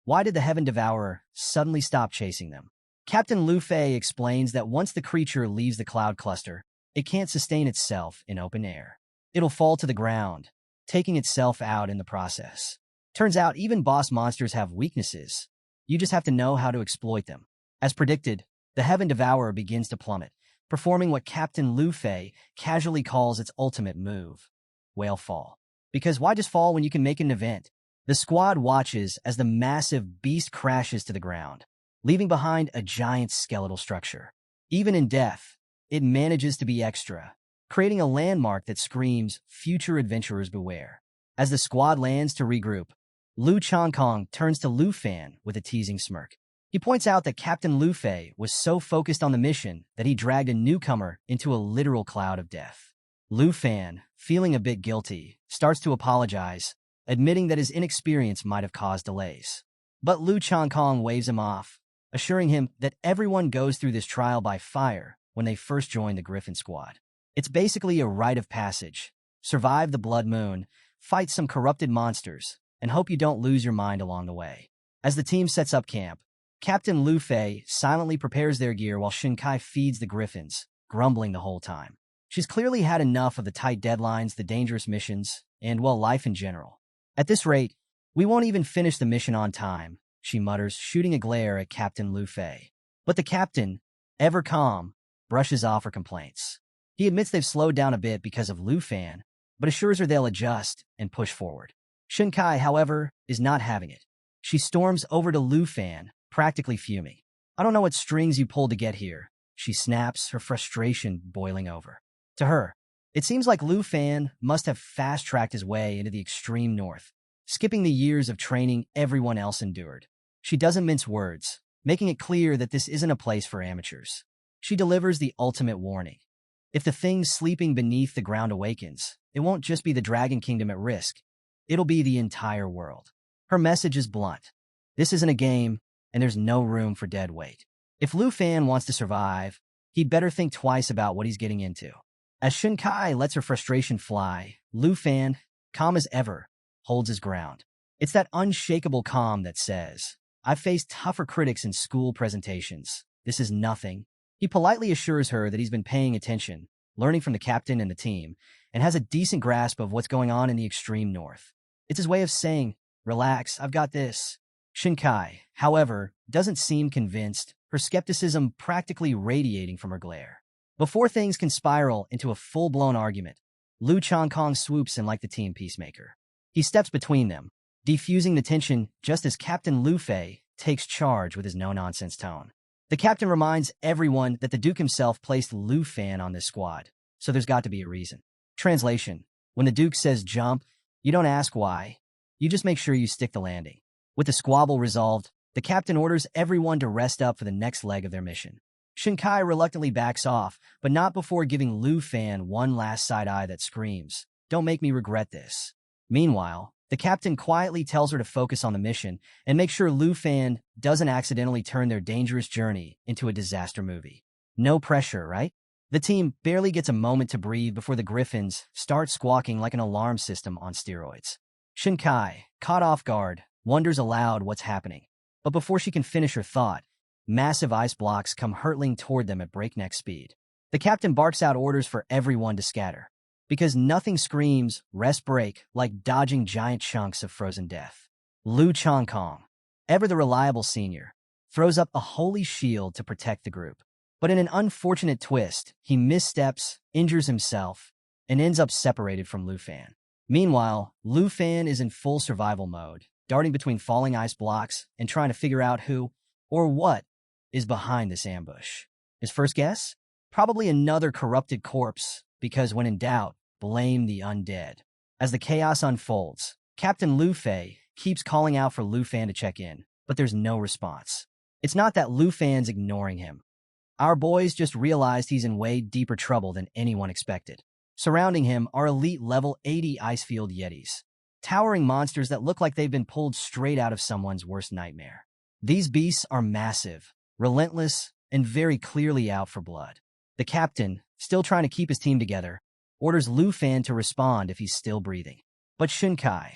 Speaker 1: Why did the Heaven Devourer suddenly stop chasing them? Captain Lu Fei explains that once the creature leaves the cloud cluster, it can't sustain itself in open air. It'll fall to the ground, taking itself out in the process. Turns out even boss monsters have weaknesses. You just have to know how to exploit them. As predicted, the Heaven Devourer begins to plummet, performing what Captain Lu Fei casually calls its ultimate move, whale fall. Because why just fall when you can make an event? The squad watches as the massive beast crashes to the ground, leaving behind a giant skeletal structure. Even in death, it manages to be extra, creating a landmark that screams, "Future adventurers beware." As the squad lands to regroup, Lu Changkong turns to Lu Fan with a teasing smirk. He points out that Captain Lu Fei was so focused on the mission that he dragged a newcomer into a literal cloud of death. Lu Fan, feeling a bit guilty, starts to apologize, admitting that his inexperience might have caused delays. But Lu Changkong waves him off, assuring him that everyone goes through this trial by fire when they first join the Griffin Squad. It's basically a rite of passage. Survive the Blood Moon, fight some corrupted monsters, and hope you don't lose your mind along the way. As the team sets up camp, Captain Lu Fei silently prepares their gear while Shinkai feeds the Griffins, grumbling the whole time. She's clearly had enough of the tight deadlines, the dangerous missions, and, well, life in general. At this rate, we won't even finish the mission on time, she mutters, shooting a glare at Captain Lu Fei. But the captain, ever calm, brushes off her complaints. He admits they've slowed down a bit because of Lu Fan, but assures her they'll adjust and push forward. Shinkai, however, is not having it. She storms over to Lu Fan, practically fuming. "I don't know what strings you pulled to get here," she snaps, her frustration boiling over. To her, it seems like Lu Fan must have fast-tracked his way into the extreme north, skipping the years of training everyone else endured. She doesn't mince words, making it clear that this isn't a place for amateurs. She delivers the ultimate warning. If the thing sleeping beneath the ground awakens, it won't just be the Dragon Kingdom at risk. It'll be the entire world. Her message is blunt. This isn't a game, and there's no room for dead weight. If Lu Fan wants to survive, he'd better think twice about what he's getting into. As Shinkai lets her frustration fly, Lu Fan, calm as ever, holds his ground. It's that unshakable calm that says, "I've faced tougher critics in school presentations. This is nothing." He politely assures her that he's been paying attention, learning from the captain and the team, and has a decent grasp of what's going on in the extreme north. It's his way of saying, "Relax, I've got this." Shinkai, however, doesn't seem convinced, her skepticism practically radiating from her glare. Before things can spiral into a full-blown argument, Lu Changkong swoops in like the team peacemaker. He steps between them, defusing the tension just as Captain Lu Fei takes charge with his no-nonsense tone. The captain reminds everyone that the Duke himself placed Lu Fan on this squad, so there's got to be a reason. Translation: when the Duke says jump, you don't ask why, you just make sure you stick the landing. With the squabble resolved, the captain orders everyone to rest up for the next leg of their mission. Shinkai reluctantly backs off, but not before giving Lu Fan one last side-eye that screams, "Don't make me regret this." Meanwhile, the captain quietly tells her to focus on the mission and make sure Lu Fan doesn't accidentally turn their dangerous journey into a disaster movie. No pressure, right? The team barely gets a moment to breathe before the Griffins start squawking like an alarm system on steroids. Shinkai, caught off guard, wonders aloud what's happening. But before she can finish her thought, massive ice blocks come hurtling toward them at breakneck speed. The captain barks out orders for everyone to scatter, because nothing screams rest break like dodging giant chunks of frozen death. Lu Changkong, ever the reliable senior, throws up a holy shield to protect the group. But in an unfortunate twist, he missteps, injures himself, and ends up separated from Lu Fan. Meanwhile, Lu Fan is in full survival mode, darting between falling ice blocks and trying to figure out who, or what, is behind this ambush. His first guess? Probably another corrupted corpse, because when in doubt, blame the undead. As the chaos unfolds, Captain Lu Fei keeps calling out for Lu Fan to check in, but there's no response. It's not that Lu Fan's ignoring him. Our boys just realized he's in way deeper trouble than anyone expected. Surrounding him are elite level 80 Icefield Yetis, towering monsters that look like they've been pulled straight out of someone's worst nightmare. These beasts are massive, relentless, and very clearly out for blood. The captain, still trying to keep his team together, orders Lu Fan to respond if he's still breathing. But Shunkai,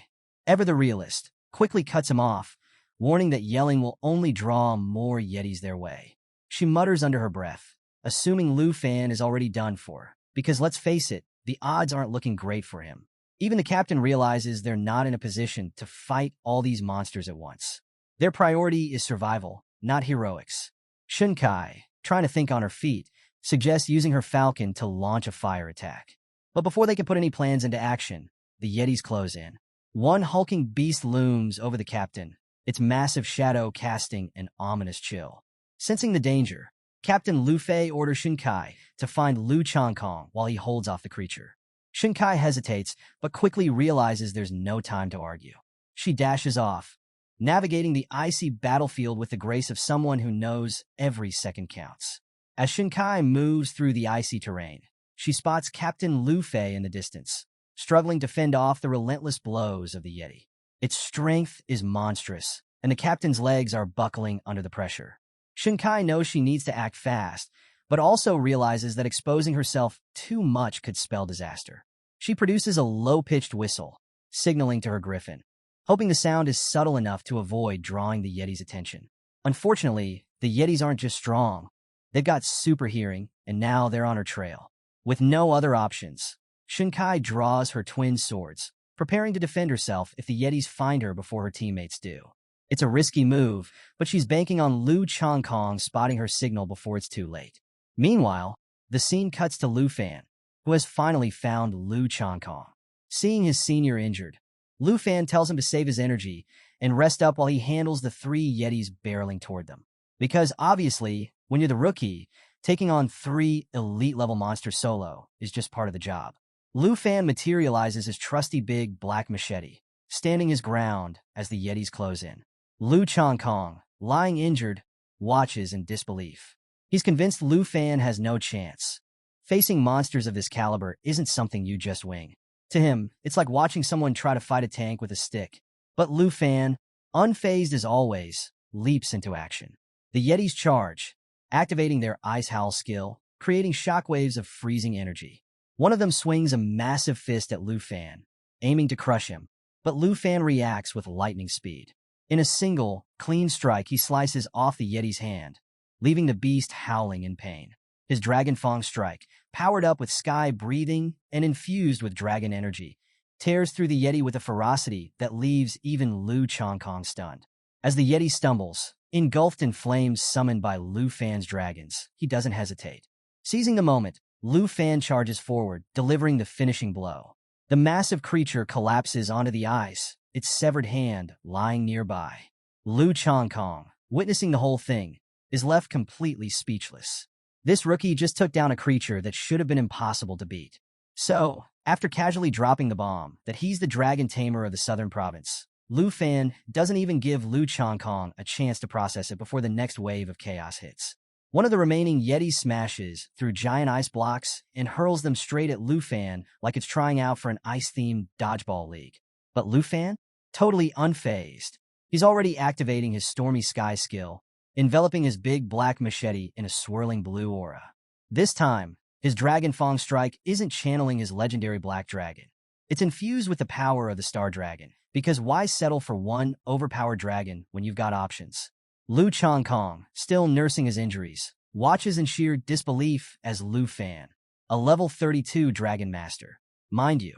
Speaker 1: ever the realist, quickly cuts him off, warning that yelling will only draw more Yetis their way. She mutters under her breath, assuming Lu Fan is already done for, because let's face it, the odds aren't looking great for him. Even the captain realizes they're not in a position to fight all these monsters at once. Their priority is survival, not heroics. Shunkai, trying to think on her feet, suggests using her falcon to launch a fire attack. But before they can put any plans into action, the Yetis close in. One hulking beast looms over the captain, its massive shadow casting an ominous chill. Sensing the danger, Captain Lu Fei orders Shunkai to find Lu Changkong while he holds off the creature. Shunkai hesitates, but quickly realizes there's no time to argue. She dashes off, navigating the icy battlefield with the grace of someone who knows every second counts. As Shunkai moves through the icy terrain, she spots Captain Lu Fei in the distance, struggling to fend off the relentless blows of the Yeti. Its strength is monstrous, and the captain's legs are buckling under the pressure. Shunkai knows she needs to act fast, but also realizes that exposing herself too much could spell disaster. She produces a low-pitched whistle, signaling to her griffin, hoping the sound is subtle enough to avoid drawing the Yeti's attention. Unfortunately, the Yetis aren't just strong. They've got super hearing, and now they're on her trail. With no other options, Shunkai draws her twin swords, preparing to defend herself if the Yetis find her before her teammates do. It's a risky move, but she's banking on Lu Changkong spotting her signal before it's too late. Meanwhile, the scene cuts to Lu Fan, who has finally found Lu Changkong. Seeing his senior injured, Lu Fan tells him to save his energy and rest up while he handles the 3 Yetis barreling toward them. Because obviously, when you're the rookie, taking on 3 elite-level monsters solo is just part of the job. Lu Fan materializes his trusty big black machete, standing his ground as the Yetis close in. Lu Changkong, lying injured, watches in disbelief. He's convinced Lu Fan has no chance. Facing monsters of this caliber isn't something you just wing. To him, it's like watching someone try to fight a tank with a stick. But Lu Fan, unfazed as always, leaps into action. The Yetis charge, activating their Ice Howl skill, creating shockwaves of freezing energy. One of them swings a massive fist at Lu Fan, aiming to crush him, but Lu Fan reacts with lightning speed. In a single, clean strike, he slices off the Yeti's hand, leaving the beast howling in pain. His Dragon Fang strike, powered up with sky breathing and infused with dragon energy, tears through the Yeti with a ferocity that leaves even Lu Changkong stunned. As the Yeti stumbles, engulfed in flames summoned by Lu Fan's dragons, he doesn't hesitate. Seizing the moment, Lu Fan charges forward, delivering the finishing blow. The massive creature collapses onto the ice, its severed hand lying nearby. Lu Changkong, witnessing the whole thing, is left completely speechless. This rookie just took down a creature that should have been impossible to beat. So, after casually dropping the bomb that he's the dragon tamer of the southern province, Lu Fan doesn't even give Lu Changkong a chance to process it before the next wave of chaos hits. One of the remaining Yetis smashes through giant ice blocks and hurls them straight at Lu Fan like it's trying out for an ice-themed dodgeball league. But Lu Fan? Totally unfazed. He's already activating his Stormy Sky skill, enveloping his big black machete in a swirling blue aura. This time, his Dragon Fang strike isn't channeling his legendary black dragon. It's infused with the power of the Star Dragon, Because why settle for one overpowered dragon when you've got options? Lu Changkong, still nursing his injuries, watches in sheer disbelief as Lu Fan, a level 32 dragon master, mind you,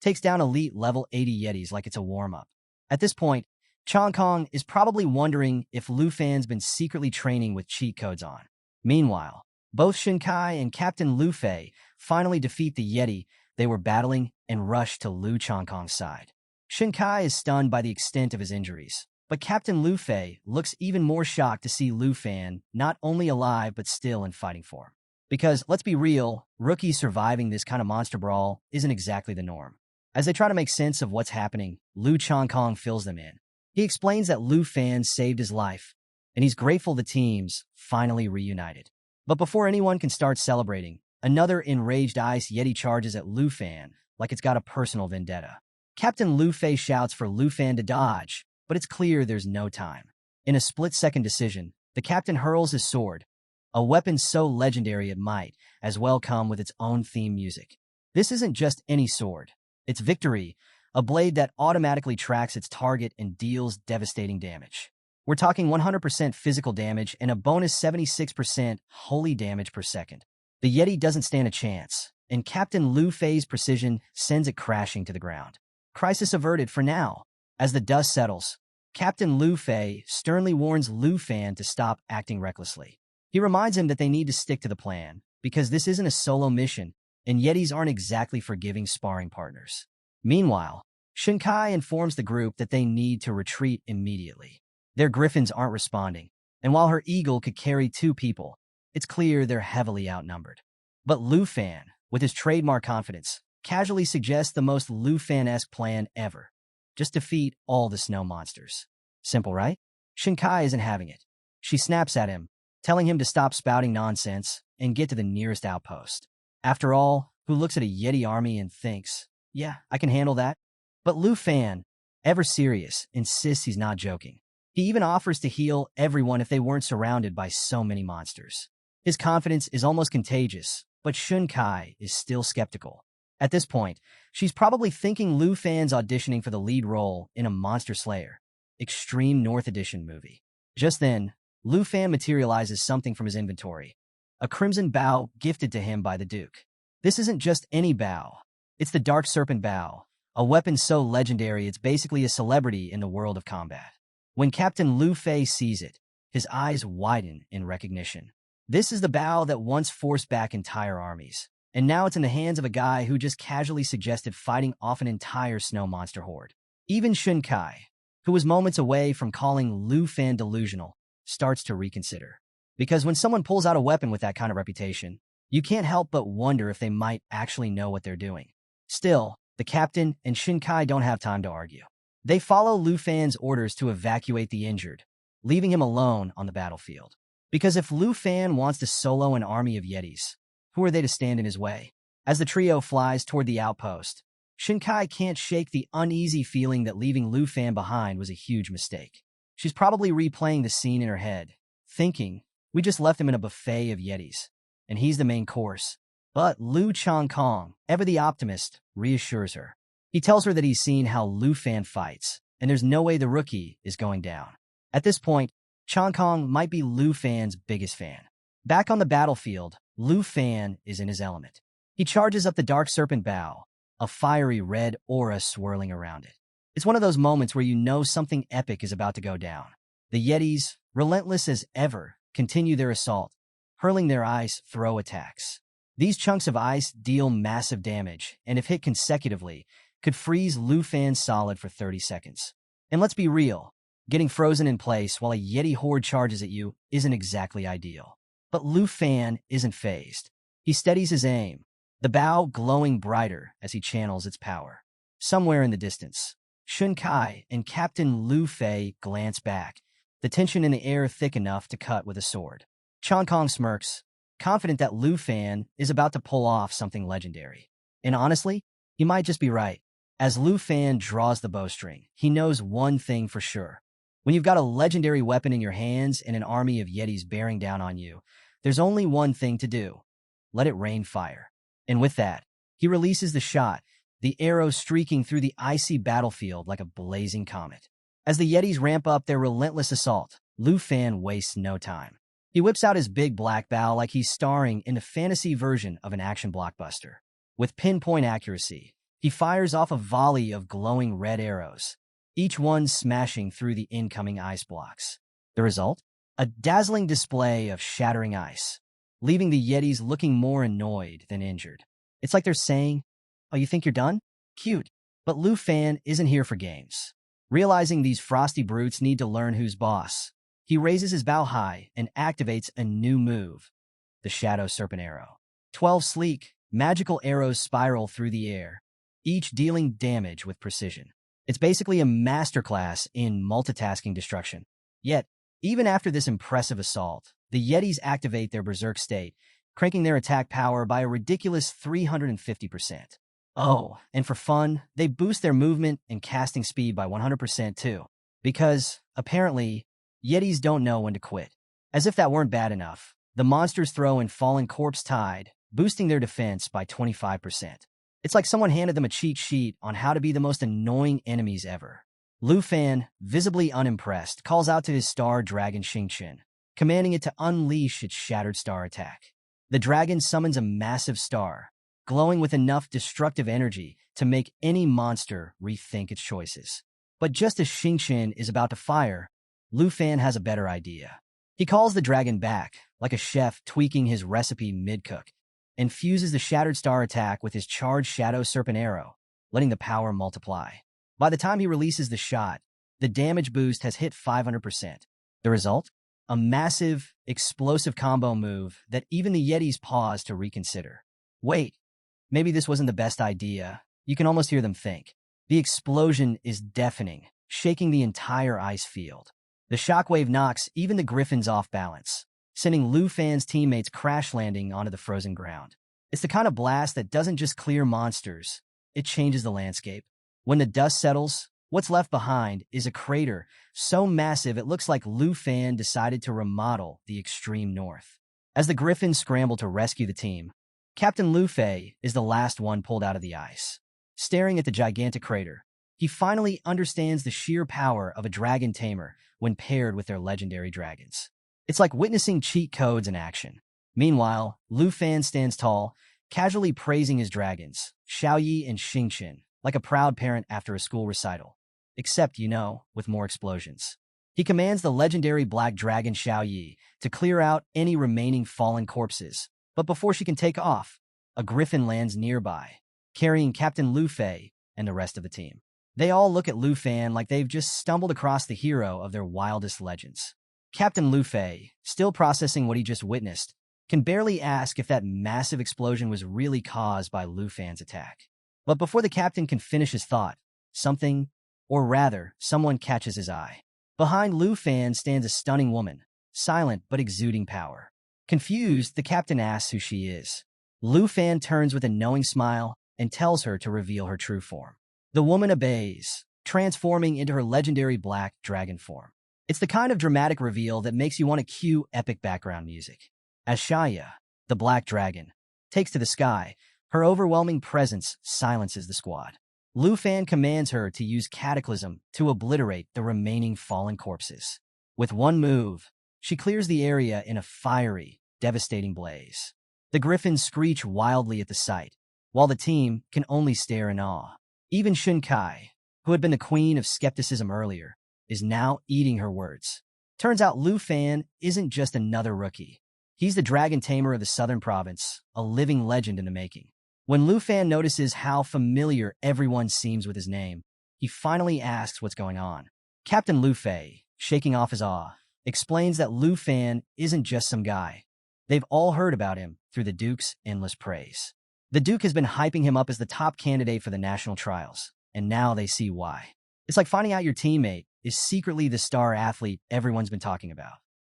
Speaker 1: takes down elite level 80 yetis like it's a warm-up. At this point, Changkong is probably wondering if Lu Fan's been secretly training with cheat codes on. Meanwhile, both Shinkai and Captain Lu Fei finally defeat the yeti they were battling and rush to Lu Changkong's side. Shinkai is stunned by the extent of his injuries, but Captain Lu Fei looks even more shocked to see Lu Fan not only alive but still in fighting form. Because, let's be real, rookies surviving this kind of monster brawl isn't exactly the norm. As they try to make sense of what's happening, Lu Changkong fills them in. He explains that Lu Fan saved his life, and he's grateful the teams finally reunited. But before anyone can start celebrating, another enraged Ice Yeti charges at Lu Fan like it's got a personal vendetta. Captain Lu Fei shouts for Lu Fan to dodge, but it's clear there's no time. In a split-second decision, the captain hurls his sword, a weapon so legendary it might as well come with its own theme music. This isn't just any sword. It's Victory, a blade that automatically tracks its target and deals devastating damage. We're talking 100% physical damage and a bonus 76% holy damage per second. The Yeti doesn't stand a chance, and Captain Lu Fei's precision sends it crashing to the ground. Crisis averted for now. As the dust settles, Captain Lu Fei sternly warns Lu Fan to stop acting recklessly. He reminds him that they need to stick to the plan, because this isn't a solo mission, and Yetis aren't exactly forgiving sparring partners. Meanwhile, Shinkai informs the group that they need to retreat immediately. Their griffins aren't responding, and while her eagle could carry 2 people, it's clear they're heavily outnumbered. But Lu Fan, with his trademark confidence, casually suggests the most Lu Fan-esque plan ever. Just defeat all the snow monsters. Simple, right? Shinkai isn't having it. She snaps at him, telling him to stop spouting nonsense and get to the nearest outpost. After all, who looks at a Yeti army and thinks, yeah, I can handle that? But Lu Fan, ever serious, insists he's not joking. He even offers to heal everyone if they weren't surrounded by so many monsters. His confidence is almost contagious, but Shinkai is still skeptical. At this point, she's probably thinking Lu Fan's auditioning for the lead role in a Monster Slayer Extreme North Edition movie. Just then, Lu Fan materializes something from his inventory, a crimson bow gifted to him by the Duke. This isn't just any bow. It's the Dark Serpent bow, a weapon so legendary it's basically a celebrity in the world of combat. When Captain Lu Fei sees it, his eyes widen in recognition. This is the bow that once forced back entire armies, and now it's in the hands of a guy who just casually suggested fighting off an entire snow monster horde. Even Shinkai, who was moments away from calling Lu Fan delusional, starts to reconsider. Because when someone pulls out a weapon with that kind of reputation, you can't help but wonder if they might actually know what they're doing. Still, the captain and Shinkai don't have time to argue. They follow Lu Fan's orders to evacuate the injured, leaving him alone on the battlefield. Because if Lu Fan wants to solo an army of Yetis, who are they to stand in his way? As the trio flies toward the outpost, Shinkai can't shake the uneasy feeling that leaving Lu Fan behind was a huge mistake. She's probably replaying the scene in her head, thinking, we just left him in a buffet of Yetis, and he's the main course. But Lu Changkong, ever the optimist, reassures her. He tells her that he's seen how Lu Fan fights, and there's no way the rookie is going down. At this point, Changkong might be Lu Fan's biggest fan. Back on the battlefield, Lu Fan is in his element. He charges up the Dark Serpent bow, a fiery red aura swirling around it. It's one of those moments where you know something epic is about to go down. The Yetis, relentless as ever, continue their assault, hurling their ice throw attacks. These chunks of ice deal massive damage, and if hit consecutively, could freeze Lu Fan solid for 30 seconds. And let's be real, getting frozen in place while a Yeti horde charges at you isn't exactly ideal. But Lu Fan isn't fazed. He steadies his aim, the bow glowing brighter as he channels its power. Somewhere in the distance, Shinkai and Captain Lu Fei glance back, the tension in the air thick enough to cut with a sword. Changkong smirks, confident that Lu Fan is about to pull off something legendary. And honestly, he might just be right. As Lu Fan draws the bowstring, he knows one thing for sure. When you've got a legendary weapon in your hands and an army of Yetis bearing down on you, there's only one thing to do. Let it rain fire. And with that, he releases the shot, the arrows streaking through the icy battlefield like a blazing comet. As the Yetis ramp up their relentless assault, Lu Fan wastes no time. He whips out his big black bow like he's starring in a fantasy version of an action blockbuster. With pinpoint accuracy, he fires off a volley of glowing red arrows, each one smashing through the incoming ice blocks. The result? A dazzling display of shattering ice, leaving the Yetis looking more annoyed than injured. It's like they're saying, "Oh, you think you're done? Cute." But Lu Fan isn't here for games. Realizing these frosty brutes need to learn who's boss, he raises his bow high and activates a new move, the Shadow Serpent Arrow. 12 sleek, magical arrows spiral through the air, each dealing damage with precision. It's basically a masterclass in multitasking destruction. Yet, even after this impressive assault, the Yetis activate their berserk state, cranking their attack power by a ridiculous 350%. Oh, and for fun, they boost their movement and casting speed by 100% too. Because, apparently, Yetis don't know when to quit. As if that weren't bad enough, the monsters throw in Fallen Corpse Tide, boosting their defense by 25%. It's like someone handed them a cheat sheet on how to be the most annoying enemies ever. Lu Fan, visibly unimpressed, calls out to his star dragon Xingqian, commanding it to unleash its Shattered Star attack. The dragon summons a massive star, glowing with enough destructive energy to make any monster rethink its choices. But just as Xingqian is about to fire, Lu Fan has a better idea. He calls the dragon back, like a chef tweaking his recipe mid-cook, and fuses the Shattered Star attack with his charged Shadow Serpent Arrow, letting the power multiply. By the time he releases the shot, the damage boost has hit 500%. The result? A massive, explosive combo move that even the Yetis pause to reconsider. Wait, maybe this wasn't the best idea. You can almost hear them think. The explosion is deafening, shaking the entire ice field. The shockwave knocks even the griffins off balance, sending Lu Fan's teammates crash landing onto the frozen ground. It's the kind of blast that doesn't just clear monsters, it changes the landscape. When the dust settles, what's left behind is a crater so massive it looks like Lu Fan decided to remodel the extreme north. As the griffins scramble to rescue the team, Captain Lu Fei is the last one pulled out of the ice. Staring at the gigantic crater, he finally understands the sheer power of a dragon tamer when paired with their legendary dragons. It's like witnessing cheat codes in action. Meanwhile, Lu Fan stands tall, casually praising his dragons, Xiaoyi and Xingqian, like a proud parent after a school recital. Except, with more explosions. He commands the legendary black dragon Xiaoyi to clear out any remaining fallen corpses, but before she can take off, a griffin lands nearby, carrying Captain Lu Fei and the rest of the team. They all look at Lu Fan like they've just stumbled across the hero of their wildest legends. Captain Lu Fei, still processing what he just witnessed, can barely ask if that massive explosion was really caused by Lu Fan's attack. But before the captain can finish his thought, someone catches his eye. Behind Lu Fan stands a stunning woman, silent but exuding power. Confused, the captain asks who she is. Lu Fan turns with a knowing smile and tells her to reveal her true form. The woman obeys, transforming into her legendary black dragon form. It's the kind of dramatic reveal that makes you want to cue epic background music. As Shaya, the black dragon, takes to the sky, her overwhelming presence silences the squad. Lu Fan commands her to use Cataclysm to obliterate the remaining fallen corpses. With one move, she clears the area in a fiery, devastating blaze. The griffins screech wildly at the sight, while the team can only stare in awe. Even Xun Kai, who had been the queen of skepticism earlier, is now eating her words. Turns out Lu Fan isn't just another rookie. He's the dragon tamer of the southern province, a living legend in the making. When Lu Fan notices how familiar everyone seems with his name, he finally asks what's going on. Captain Lu Fei, shaking off his awe, explains that Lu Fan isn't just some guy. They've all heard about him through the Duke's endless praise. The Duke has been hyping him up as the top candidate for the national trials, and now they see why. It's like finding out your teammate is secretly the star athlete everyone's been talking about.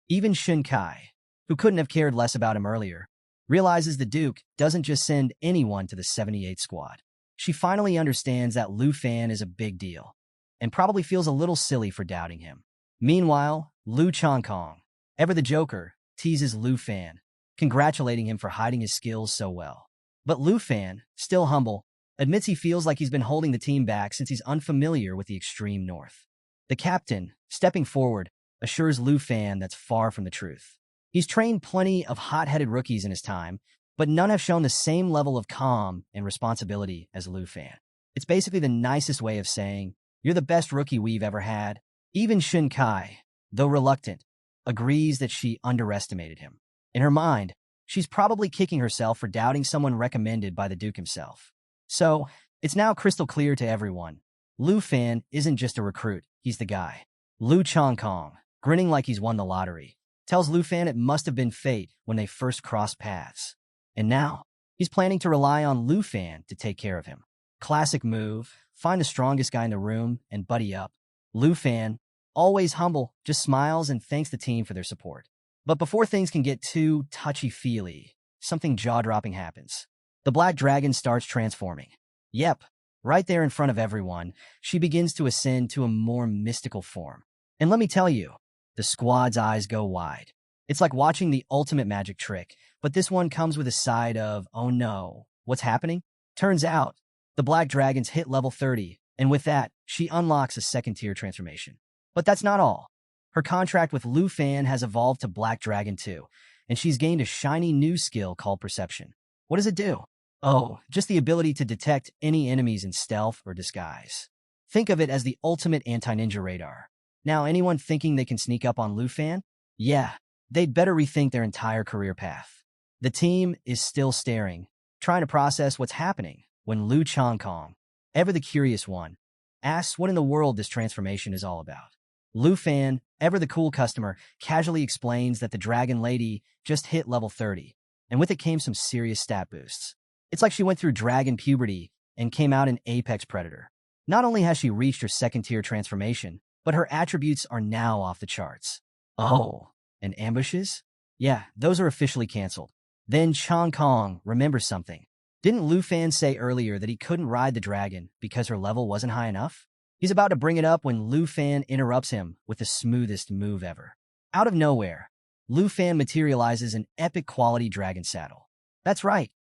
Speaker 1: Even Xun Kai, who couldn't have cared less about him earlier, realizes the Duke doesn't just send anyone to the 78 squad. She finally understands that Lu Fan is a big deal, and probably feels a little silly for doubting him. Meanwhile, Lu Chongkong, ever the Joker, teases Lu Fan, congratulating him for hiding his skills so well. But Lu Fan, still humble, admits he feels like he's been holding the team back since he's unfamiliar with the extreme north. The captain, stepping forward, assures Lu Fan that's far from the truth. He's trained plenty of hot-headed rookies in his time, but none have shown the same level of calm and responsibility as Lu Fan. It's basically the nicest way of saying, "You're the best rookie we've ever had." Even Shin Kai, though reluctant, agrees that she underestimated him. In her mind, she's probably kicking herself for doubting someone recommended by the Duke himself. So, it's now crystal clear to everyone. Lu Fan isn't just a recruit, he's the guy. Lu Chongkong, grinning like he's won the lottery, tells Lu Fan it must have been fate when they first crossed paths. And now, he's planning to rely on Lu Fan to take care of him. Classic move, find the strongest guy in the room and buddy up. Lu Fan, always humble, just smiles and thanks the team for their support. But before things can get too touchy-feely, something jaw-dropping happens. The Black Dragon starts transforming. Yep, right there in front of everyone, she begins to ascend to a more mystical form. And let me tell you, the squad's eyes go wide. It's like watching the ultimate magic trick, but this one comes with a side of, oh no, what's happening? Turns out, the Black Dragon's hit level 30, and with that, she unlocks a second-tier transformation. But that's not all. Her contract with Lu Fan has evolved to Black Dragon 2, and she's gained a shiny new skill called Perception. What does it do? Oh, just the ability to detect any enemies in stealth or disguise. Think of it as the ultimate anti-ninja radar. Now, anyone thinking they can sneak up on Lu Fan? Yeah, they'd better rethink their entire career path. The team is still staring, trying to process what's happening, when Lu Chongkong, ever the curious one, asks what in the world this transformation is all about. Lu Fan, ever the cool customer, casually explains that the Dragon Lady just hit level 30, and with it came some serious stat boosts. It's like she went through dragon puberty and came out an apex predator. Not only has she reached her second-tier transformation, but her attributes are now off the charts. Oh, and ambushes? Yeah, those are officially canceled. Then Chong Kong remembers something. Didn't Lu Fan say earlier that he couldn't ride the dragon because her level wasn't high enough? He's about to bring it up when Lu Fan interrupts him with the smoothest move ever. Out of nowhere, Lu Fan materializes an epic quality dragon saddle. That's right.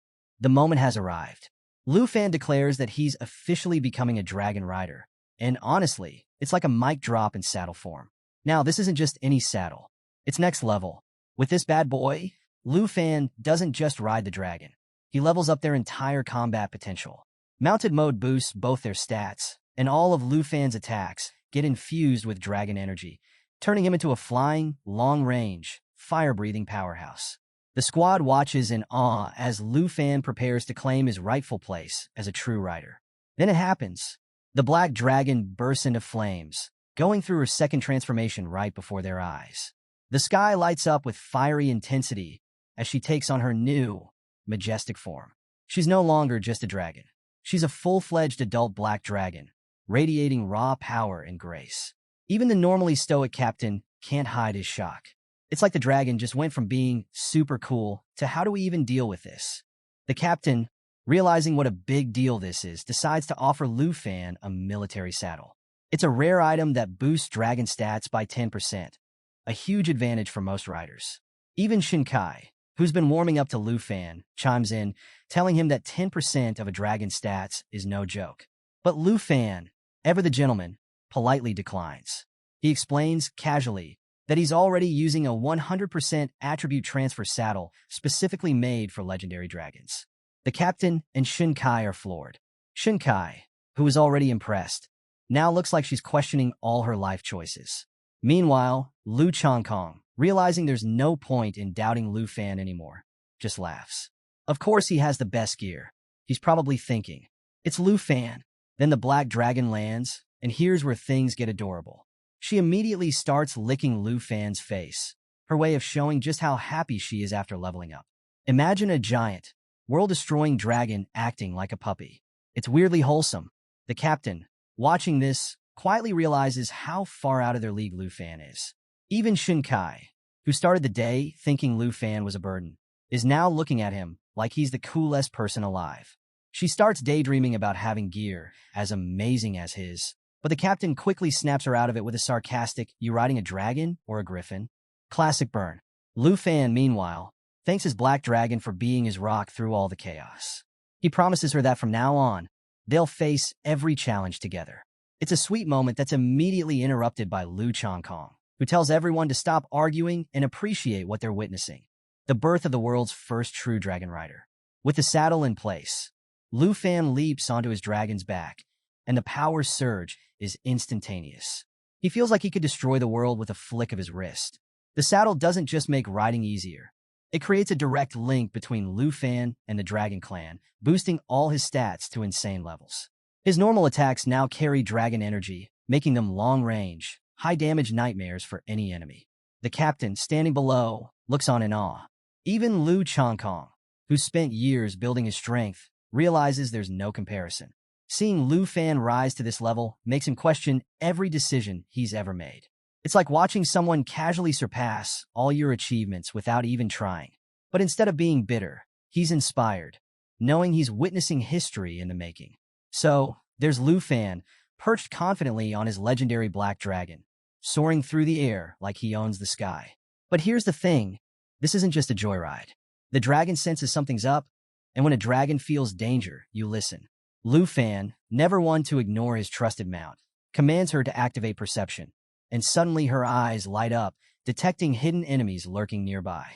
Speaker 1: The moment has arrived. Lu Fan declares that he's officially becoming a dragon rider. And honestly, it's like a mic drop in saddle form. Now, this isn't just any saddle. It's next level. With this bad boy, Lu Fan doesn't just ride the dragon. He levels up their entire combat potential. Mounted mode boosts both their stats, and all of Lu Fan's attacks get infused with dragon energy, turning him into a flying, long-range, fire-breathing powerhouse. The squad watches in awe as Lu Fan prepares to claim his rightful place as a true rider. Then it happens. The Black Dragon bursts into flames, going through her second transformation right before their eyes. The sky lights up with fiery intensity as she takes on her new, majestic form. She's no longer just a dragon. She's a full-fledged adult Black Dragon, radiating raw power and grace. Even the normally stoic captain can't hide his shock. It's like the dragon just went from being super cool to how do we even deal with this? The captain, realizing what a big deal this is, decides to offer Lu Fan a military saddle. It's a rare item that boosts dragon stats by 10%, a huge advantage for most riders. Even Shinkai, who's been warming up to Lu Fan, chimes in, telling him that 10% of a dragon's stats is no joke. But Lu Fan, ever the gentleman, politely declines. He explains, casually, that he's already using a 100% attribute transfer saddle specifically made for legendary dragons. The captain and Shinkai are floored. Shinkai, who was already impressed, now looks like she's questioning all her life choices. Meanwhile, Lu Chongkong, realizing there's no point in doubting Lu Fan anymore, just laughs. Of course he has the best gear. He's probably thinking, it's Lu Fan. Then the Black Dragon lands, and here's where things get adorable. She immediately starts licking Lu Fan's face, her way of showing just how happy she is after leveling up. Imagine a giant, world-destroying dragon acting like a puppy. It's weirdly wholesome. The captain, watching this, quietly realizes how far out of their league Lu Fan is. Even Shinkai, who started the day thinking Lu Fan was a burden, is now looking at him like he's the coolest person alive. She starts daydreaming about having gear as amazing as his, but the captain quickly snaps her out of it with a sarcastic, "You riding a dragon or a griffin?" Classic burn. Lu Fan, meanwhile, thanks his Black Dragon for being his rock through all the chaos. He promises her that from now on, They'll face every challenge together. It's a sweet moment that's immediately interrupted by Lu Changkong, who tells everyone to stop arguing and appreciate what they're witnessing. The birth of the world's first true dragon rider. With the saddle in place, Lu Fan leaps onto his dragon's back, and the power surge is instantaneous. He feels like he could destroy the world with a flick of his wrist. The saddle doesn't just make riding easier. It creates a direct link between Lu Fan and the Dragon Clan, boosting all his stats to insane levels. His normal attacks now carry dragon energy, making them long-range, high-damage nightmares for any enemy. The captain, standing below, looks on in awe. Even Lu Changkong, who spent years building his strength, realizes there's no comparison. Seeing Lu Fan rise to this level makes him question every decision he's ever made. It's like watching someone casually surpass all your achievements without even trying. But instead of being bitter, he's inspired, knowing he's witnessing history in the making. So, there's Lu Fan, perched confidently on his legendary black dragon, soaring through the air like he owns the sky. But here's the thing, this isn't just a joyride. The dragon senses something's up, and when a dragon feels danger, you listen. Lu Fan, never one to ignore his trusted mount, commands her to activate perception, and suddenly her eyes light up, detecting hidden enemies lurking nearby.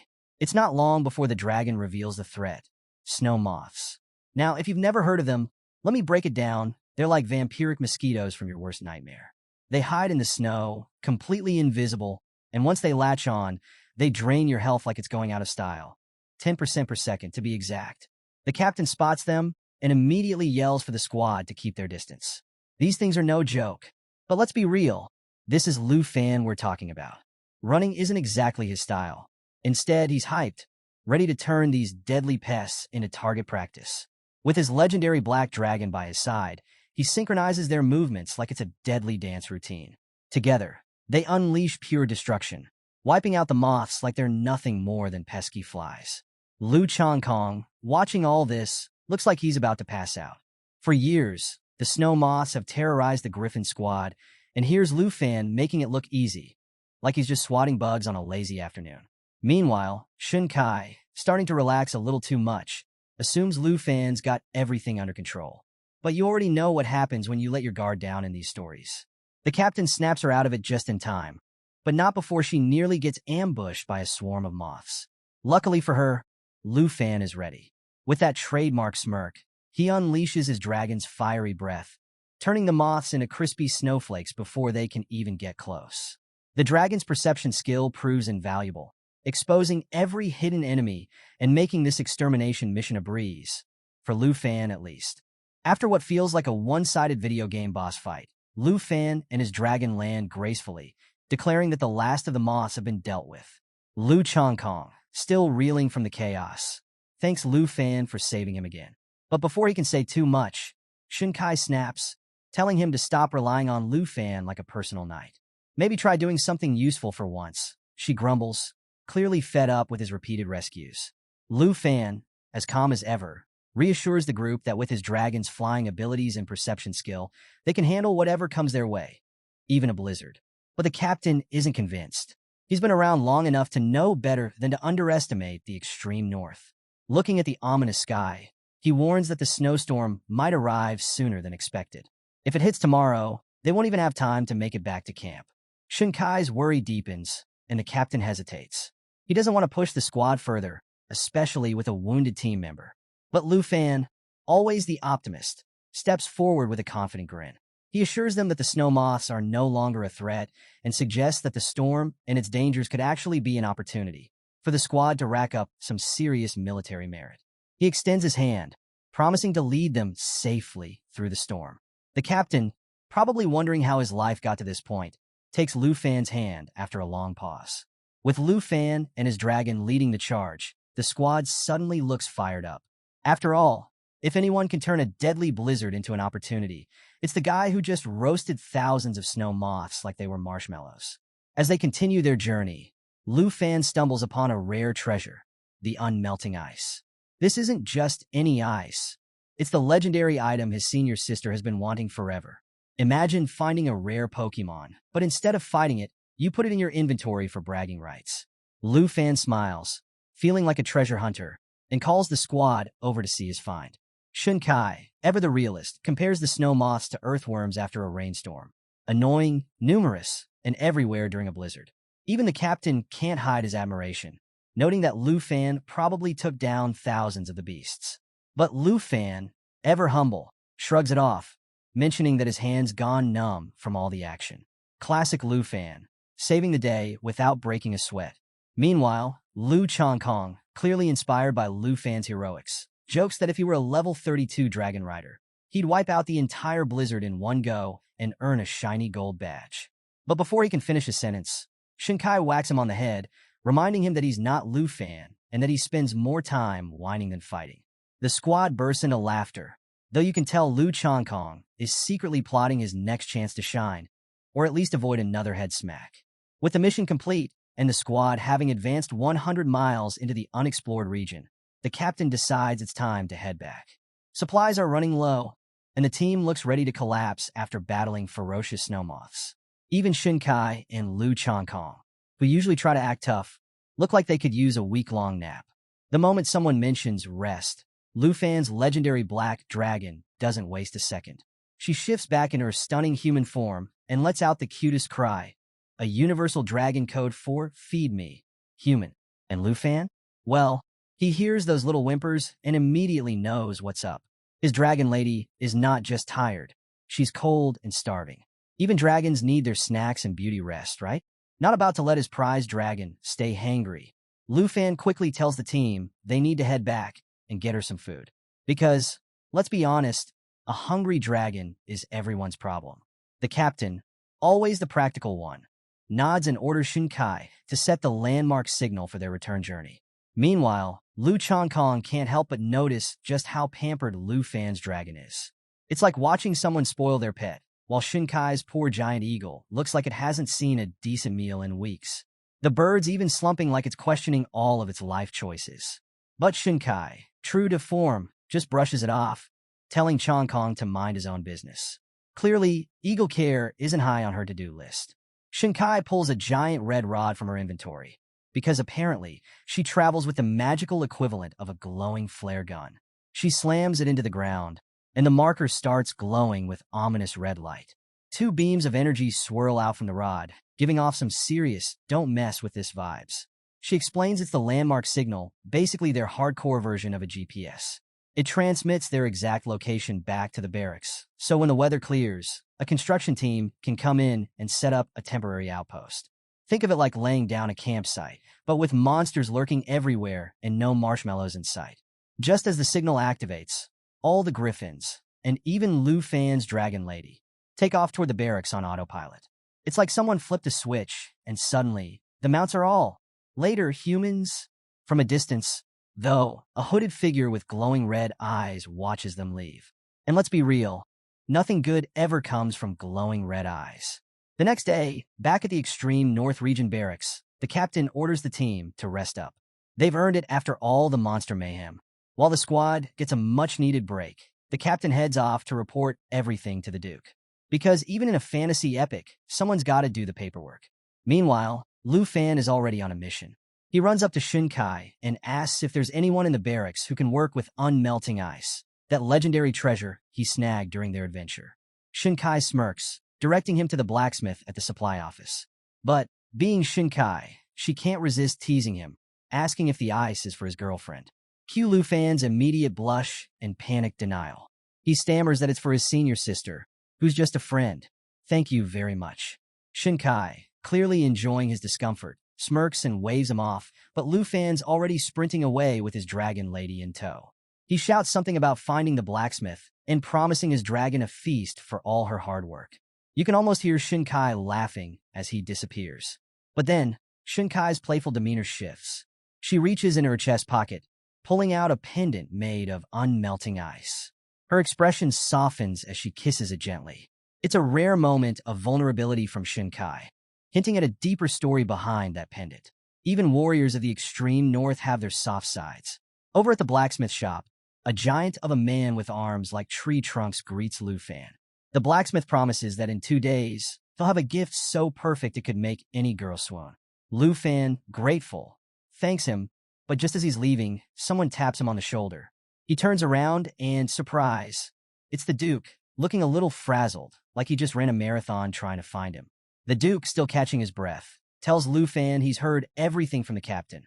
Speaker 1: It's not long before the dragon reveals the threat: snow moths. Now, if you've never heard of them, let me break it down. They're like vampiric mosquitoes from your worst nightmare. They hide in the snow, completely invisible, and once they latch on, they drain your health like it's going out of style. 10% per second, to be exact. The captain spots them and immediately yells for the squad to keep their distance. These things are no joke. But let's be real, this is Lu Fan we're talking about. Running isn't exactly his style. Instead, he's hyped, ready to turn these deadly pests into target practice. With his legendary black dragon by his side, he synchronizes their movements like it's a deadly dance routine. Together, they unleash pure destruction, wiping out the moths like they're nothing more than pesky flies. Lu Changkong, watching all this, looks like he's about to pass out. For years, the snow moths have terrorized the Griffin squad, and here's Lu Fan making it look easy, like he's just swatting bugs on a lazy afternoon. Meanwhile, Shun Kai, starting to relax a little too much, assumes Lu Fan's got everything under control. But you already know what happens when you let your guard down in these stories. The captain snaps her out of it just in time, but not before she nearly gets ambushed by a swarm of moths. Luckily for her, Lu Fan is ready. With that trademark smirk, he unleashes his dragon's fiery breath, turning the moths into crispy snowflakes before they can even get close. The dragon's perception skill proves invaluable, exposing every hidden enemy and making this extermination mission a breeze, for Lu Fan at least. After what feels like a one-sided video game boss fight, Lu Fan and his dragon land gracefully, declaring that the last of the moths have been dealt with. Lu Changkong, still reeling from the chaos, thanks Lu Fan for saving him again. But before he can say too much, Shun Kai snaps, telling him to stop relying on Lu Fan like a personal knight. Maybe try doing something useful for once, she grumbles, clearly fed up with his repeated rescues. Lu Fan, as calm as ever, reassures the group that with his dragon's flying abilities and perception skill, they can handle whatever comes their way, even a blizzard. But the captain isn't convinced. He's been around long enough to know better than to underestimate the extreme north. Looking at the ominous sky, he warns that the snowstorm might arrive sooner than expected. If it hits tomorrow, they won't even have time to make it back to camp. Shun Kai's worry deepens, and the captain hesitates. He doesn't want to push the squad further, especially with a wounded team member. But Lu Fan, always the optimist, steps forward with a confident grin. He assures them that the snow moths are no longer a threat and suggests that the storm and its dangers could actually be an opportunity for the squad to rack up some serious military merit. He extends his hand, promising to lead them safely through the storm. The captain, probably wondering how his life got to this point, takes Lu Fan's hand after a long pause. With Lu Fan and his dragon leading the charge, the squad suddenly looks fired up. After all, if anyone can turn a deadly blizzard into an opportunity, it's the guy who just roasted thousands of snow moths like they were marshmallows. As they continue their journey, Lu Fan stumbles upon a rare treasure, the unmelting ice. This isn't just any ice. It's the legendary item his senior sister has been wanting forever. Imagine finding a rare Pokemon, but instead of fighting it, you put it in your inventory for bragging rights. Lu Fan smiles, feeling like a treasure hunter, and calls the squad over to see his find. Shunkai, ever the realist, compares the snow moths to earthworms after a rainstorm. Annoying, numerous, and everywhere during a blizzard. Even the captain can't hide his admiration, noting that Lu Fan probably took down thousands of the beasts. But Lu Fan, ever humble, shrugs it off, mentioning that his hands gone numb from all the action. Classic Lu Fan, saving the day without breaking a sweat. Meanwhile, Lu Chongkong, clearly inspired by Lu Fan's heroics, jokes that if he were a level 32 dragon rider, he'd wipe out the entire blizzard in one go and earn a shiny gold badge. But before he can finish his sentence, Shinkai whacks him on the head, reminding him that he's not Lu Fan and that he spends more time whining than fighting. The squad bursts into laughter, though you can tell Lu Chongkong is secretly plotting his next chance to shine, or at least avoid another head smack. With the mission complete, and the squad having advanced 100 miles into the unexplored region, the captain decides it's time to head back. Supplies are running low, and the team looks ready to collapse after battling ferocious snow moths. Even Shinkai and Lu Chongkong, who usually try to act tough, look like they could use a week-long nap. The moment someone mentions rest, Lu Fan's legendary black dragon doesn't waste a second. She shifts back into her stunning human form and lets out the cutest cry, a universal dragon code for "Feed me, human." And Lu Fan? Well, he hears those little whimpers and immediately knows what's up. His dragon lady is not just tired. She's cold and starving. Even dragons need their snacks and beauty rest, right? Not about to let his prized dragon stay hangry. Lu Fan quickly tells the team they need to head back and get her some food. Because, let's be honest, a hungry dragon is everyone's problem. The captain, always the practical one, nods and orders Shinkai to set the landmark signal for their return journey. Meanwhile, Lu Chongkong can't help but notice just how pampered Lu Fan's dragon is. It's like watching someone spoil their pet, while Shinkai's poor giant eagle looks like it hasn't seen a decent meal in weeks. The bird's even slumping like it's questioning all of its life choices. But Shinkai, true to form, just brushes it off, telling Chongkong to mind his own business. Clearly, eagle care isn't high on her to-do list. Shinkai pulls a giant red rod from her inventory, because apparently she travels with the magical equivalent of a glowing flare gun. She slams it into the ground, and the marker starts glowing with ominous red light. Two beams of energy swirl out from the rod, giving off some serious "don't mess with this" vibes. She explains it's the landmark signal, basically their hardcore version of a GPS. It transmits their exact location back to the barracks, so when the weather clears, a construction team can come in and set up a temporary outpost. Think of it like laying down a campsite, but with monsters lurking everywhere and no marshmallows in sight. Just as the signal activates, all the griffins, and even Lu Fan's dragon lady, take off toward the barracks on autopilot. It's like someone flipped a switch, and suddenly, the mounts are all. Later, humans, from a distance, though, a hooded figure with glowing red eyes watches them leave. And let's be real, nothing good ever comes from glowing red eyes. The next day, back at the extreme North Region barracks, the captain orders the team to rest up. They've earned it after all the monster mayhem. While the squad gets a much-needed break, the captain heads off to report everything to the Duke. Because even in a fantasy epic, someone's got to do the paperwork. Meanwhile, Lu Fan is already on a mission. He runs up to Shinkai and asks if there's anyone in the barracks who can work with unmelting ice, that legendary treasure he snagged during their adventure. Shinkai smirks, directing him to the blacksmith at the supply office. But, being Shinkai, she can't resist teasing him, asking if the ice is for his girlfriend. Cue Lu Fan's immediate blush and panic denial. He stammers that it's for his senior sister, who's just a friend. Thank you very much. Shinkai, clearly enjoying his discomfort, smirks and waves him off, but Lu Fan's already sprinting away with his dragon lady in tow. He shouts something about finding the blacksmith and promising his dragon a feast for all her hard work. You can almost hear Shinkai laughing as he disappears. But then, Shinkai's playful demeanor shifts. She reaches into her chest pocket, pulling out a pendant made of unmelting ice. Her expression softens as she kisses it gently. It's a rare moment of vulnerability from Shinkai, hinting at a deeper story behind that pendant. Even warriors of the extreme north have their soft sides. Over at the blacksmith shop, a giant of a man with arms like tree trunks greets Lu Fan. The blacksmith promises that in 2 days, he'll have a gift so perfect it could make any girl swoon. Lu Fan, grateful, thanks him, but just as he's leaving, someone taps him on the shoulder. He turns around and, surprise, it's the Duke, looking a little frazzled, like he just ran a marathon trying to find him. The Duke, still catching his breath, tells Lu Fan he's heard everything from the captain.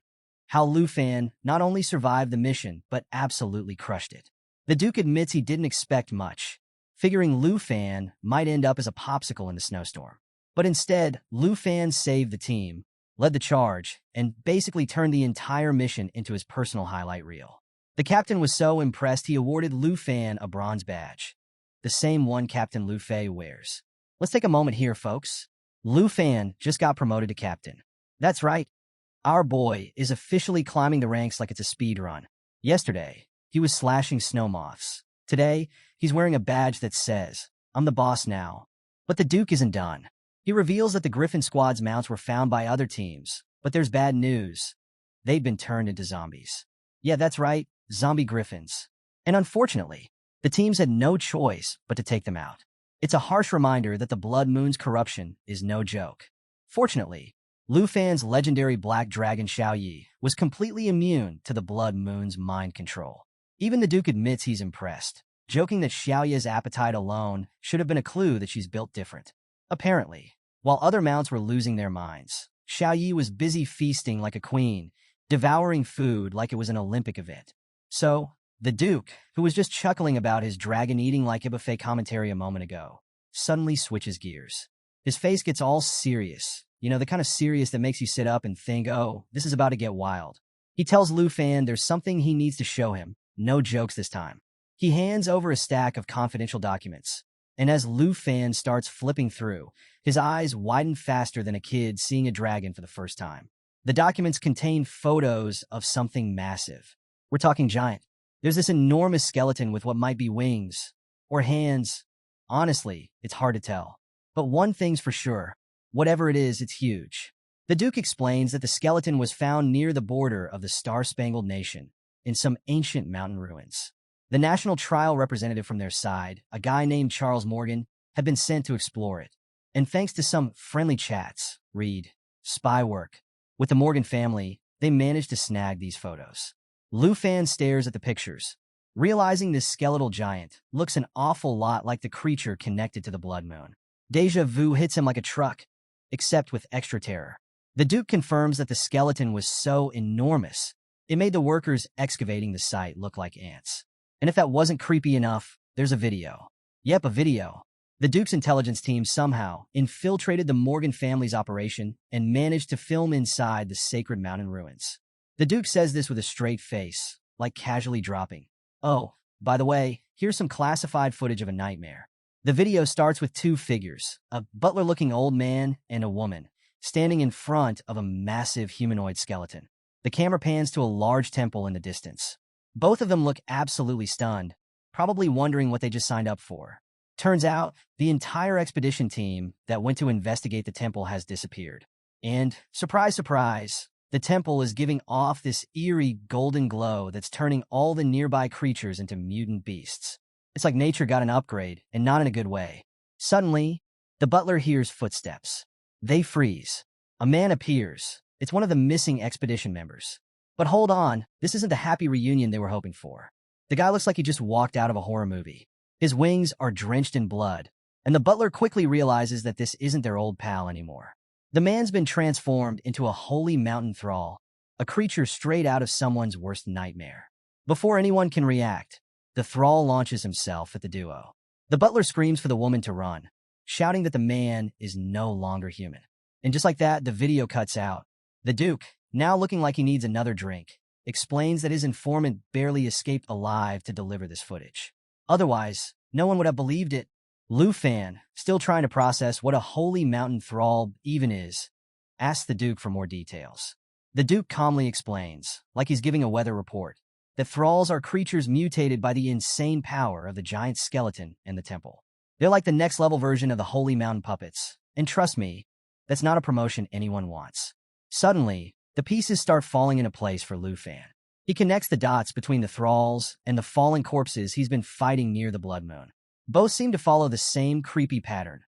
Speaker 1: How Lu Fan not only survived the mission, but absolutely crushed it. The Duke admits he didn't expect much, figuring Lu Fan might end up as a popsicle in the snowstorm. But instead, Lu Fan saved the team, led the charge, and basically turned the entire mission into his personal highlight reel. The captain was so impressed he awarded Lu Fan a bronze badge, the same one Captain Lu Fei wears. Let's take a moment here, folks. Lu Fan just got promoted to captain. That's right. Our boy is officially climbing the ranks like it's a speed run. Yesterday, he was slashing snow moths. Today, he's wearing a badge that says, "I'm the boss now." But the Duke isn't done. He reveals that the Griffin Squad's mounts were found by other teams, but there's bad news. They'd been turned into zombies. Yeah, that's right, zombie griffins. And unfortunately, the teams had no choice but to take them out. It's a harsh reminder that the Blood Moon's corruption is no joke. Fortunately, Lu Fan's legendary black dragon Xiao Yi was completely immune to the Blood Moon's mind control. Even the Duke admits he's impressed, joking that Xiao Yi's appetite alone should have been a clue that she's built different. Apparently, while other mounts were losing their minds, Xiao Yi was busy feasting like a queen, devouring food like it was an Olympic event. So, the Duke, who was just chuckling about his dragon eating like a buffet commentary a moment ago, suddenly switches gears. His face gets all serious, the kind of serious that makes you sit up and think, oh, this is about to get wild. He tells Lu Fan there's something he needs to show him, no jokes this time. He hands over a stack of confidential documents, and as Lu Fan starts flipping through, his eyes widen faster than a kid seeing a dragon for the first time. The documents contain photos of something massive. We're talking giant. There's this enormous skeleton with what might be wings or hands. Honestly, it's hard to tell. But one thing's for sure. Whatever it is, it's huge. The Duke explains that the skeleton was found near the border of the Star-Spangled Nation in some ancient mountain ruins. The national trial representative from their side, a guy named Charles Morgan, had been sent to explore it. And thanks to some friendly chats, spy work, with the Morgan family, they managed to snag these photos. Lu Fan stares at the pictures, realizing this skeletal giant looks an awful lot like the creature connected to the Blood Moon. Deja vu hits him like a truck, except with extra terror. The Duke confirms that the skeleton was so enormous, it made the workers excavating the site look like ants. And if that wasn't creepy enough, there's a video. Yep, a video. The Duke's intelligence team somehow infiltrated the Morgan family's operation and managed to film inside the sacred mountain ruins. The Duke says this with a straight face, like casually dropping, "Oh, by the way, here's some classified footage of a nightmare." The video starts with two figures, a butler-looking old man and a woman, standing in front of a massive humanoid skeleton. The camera pans to a large temple in the distance. Both of them look absolutely stunned, probably wondering what they just signed up for. Turns out, the entire expedition team that went to investigate the temple has disappeared. And, surprise, surprise, the temple is giving off this eerie golden glow that's turning all the nearby creatures into mutant beasts. It's like nature got an upgrade, and not in a good way. Suddenly, the butler hears footsteps. They freeze. A man appears. It's one of the missing expedition members. But hold on, this isn't the happy reunion they were hoping for. The guy looks like he just walked out of a horror movie. His wings are drenched in blood, and the butler quickly realizes that this isn't their old pal anymore. The man's been transformed into a holy mountain thrall, a creature straight out of someone's worst nightmare. Before anyone can react, the thrall launches himself at the duo. The butler screams for the woman to run, shouting that the man is no longer human. And just like that, the video cuts out. The Duke, now looking like he needs another drink, explains that his informant barely escaped alive to deliver this footage. Otherwise, no one would have believed it. Lu Fan, still trying to process what a holy mountain thrall even is, asks the Duke for more details. The Duke calmly explains, like he's giving a weather report, that thralls are creatures mutated by the insane power of the giant skeleton in the temple. They're like the next-level version of the holy mountain puppets, and trust me, that's not a promotion anyone wants. Suddenly, the pieces start falling into place for Lu Fan. He connects the dots between the thralls and the fallen corpses he's been fighting near the Blood Moon. Both seem to follow the same creepy pattern,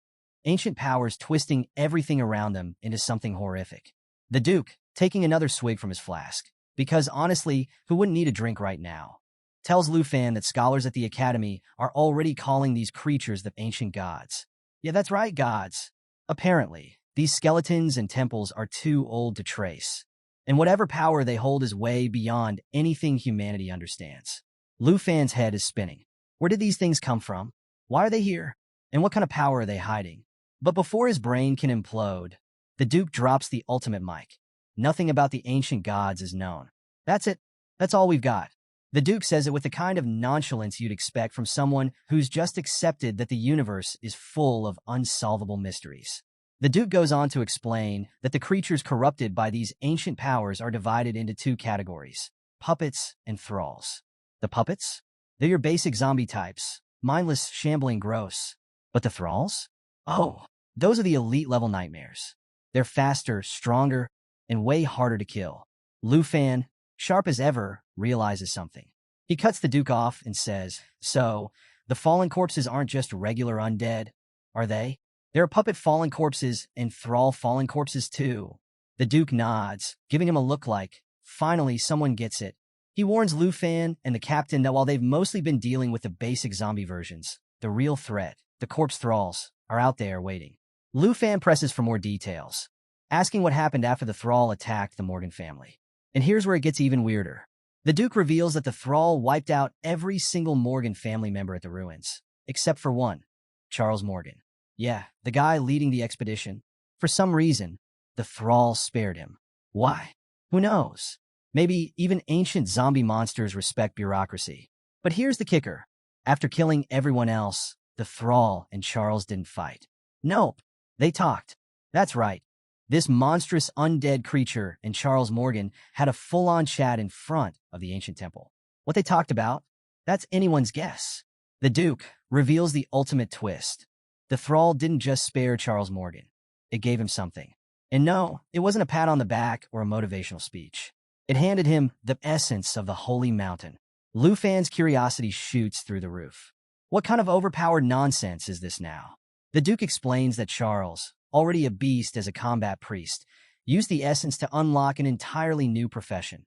Speaker 1: ancient powers twisting everything around them into something horrific. The Duke, taking another swig from his flask, because honestly, who wouldn't need a drink right now, tells Lu Fan that scholars at the academy are already calling these creatures the ancient gods. Yeah, that's right, gods. Apparently, these skeletons and temples are too old to trace, and whatever power they hold is way beyond anything humanity understands. Lu Fan's head is spinning. Where did these things come from? Why are they here? And what kind of power are they hiding? But before his brain can implode, the Duke drops the ultimate mic. Nothing about the ancient gods is known. That's it. That's all we've got. The Duke says it with the kind of nonchalance you'd expect from someone who's just accepted that the universe is full of unsolvable mysteries. The Duke goes on to explain that the creatures corrupted by these ancient powers are divided into two categories: puppets and thralls. The puppets? They're your basic zombie types, mindless, shambling, gross. But the thralls? Oh, those are the elite-level nightmares. They're faster, stronger, and way harder to kill. Lu Fan, sharp as ever, realizes something. He cuts the Duke off and says, "So, the fallen corpses aren't just regular undead, are they? There are puppet fallen corpses and thrall fallen corpses too." The Duke nods, giving him a look like, finally someone gets it. He warns Lu Fan and the captain that while they've mostly been dealing with the basic zombie versions, the real threat, the corpse thralls, are out there waiting. Lu Fan presses for more details, asking what happened after the thrall attacked the Morgan family. And here's where it gets even weirder. The Duke reveals that the thrall wiped out every single Morgan family member at the ruins, except for one, Charles Morgan. Yeah, the guy leading the expedition. For some reason, the thrall spared him. Why? Who knows? Maybe even ancient zombie monsters respect bureaucracy. But here's the kicker. After killing everyone else, the thrall and Charles didn't fight. Nope, they talked. That's right. This monstrous undead creature and Charles Morgan had a full-on chat in front of the ancient temple. What they talked about? That's anyone's guess. The Duke reveals the ultimate twist. The thrall didn't just spare Charles Morgan. It gave him something. And no, it wasn't a pat on the back or a motivational speech. It handed him the essence of the holy mountain. Lu Fan's curiosity shoots through the roof. What kind of overpowered nonsense is this now? The Duke explains that Charles, already a beast as a combat priest, used the essence to unlock an entirely new profession: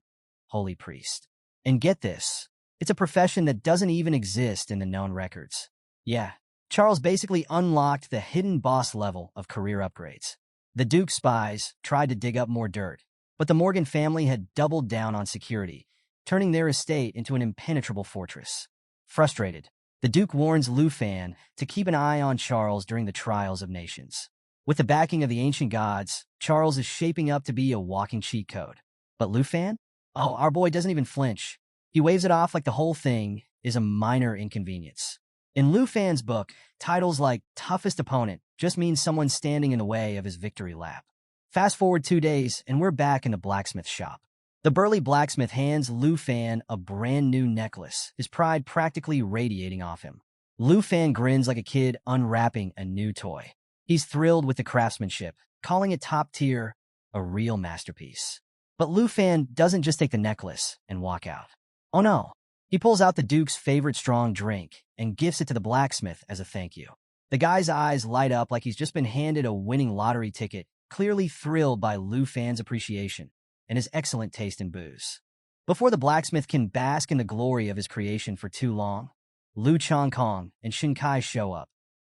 Speaker 1: holy priest. And get this, it's a profession that doesn't even exist in the known records. Yeah, Charles basically unlocked the hidden boss level of career upgrades. The Duke's spies tried to dig up more dirt, but the Morgan family had doubled down on security, turning their estate into an impenetrable fortress. Frustrated, the Duke warns Lu Fan to keep an eye on Charles during the trials of nations. With the backing of the ancient gods, Charles is shaping up to be a walking cheat code. But Lu Fan? Oh, our boy doesn't even flinch. He waves it off like the whole thing is a minor inconvenience. In Lu Fan's book, titles like toughest opponent just means someone standing in the way of his victory lap. Fast forward 2 days, and we're back in the blacksmith shop. The burly blacksmith hands Lu Fan a brand new necklace, his pride practically radiating off him. Lu Fan grins like a kid unwrapping a new toy. He's thrilled with the craftsmanship, calling it top tier, a real masterpiece. But Lu Fan doesn't just take the necklace and walk out. Oh no, he pulls out the Duke's favorite strong drink and gifts it to the blacksmith as a thank you. The guy's eyes light up like he's just been handed a winning lottery ticket, clearly thrilled by Lu Fan's appreciation and his excellent taste in booze. Before the blacksmith can bask in the glory of his creation for too long, Lu Chongkong and Shin Kai show up,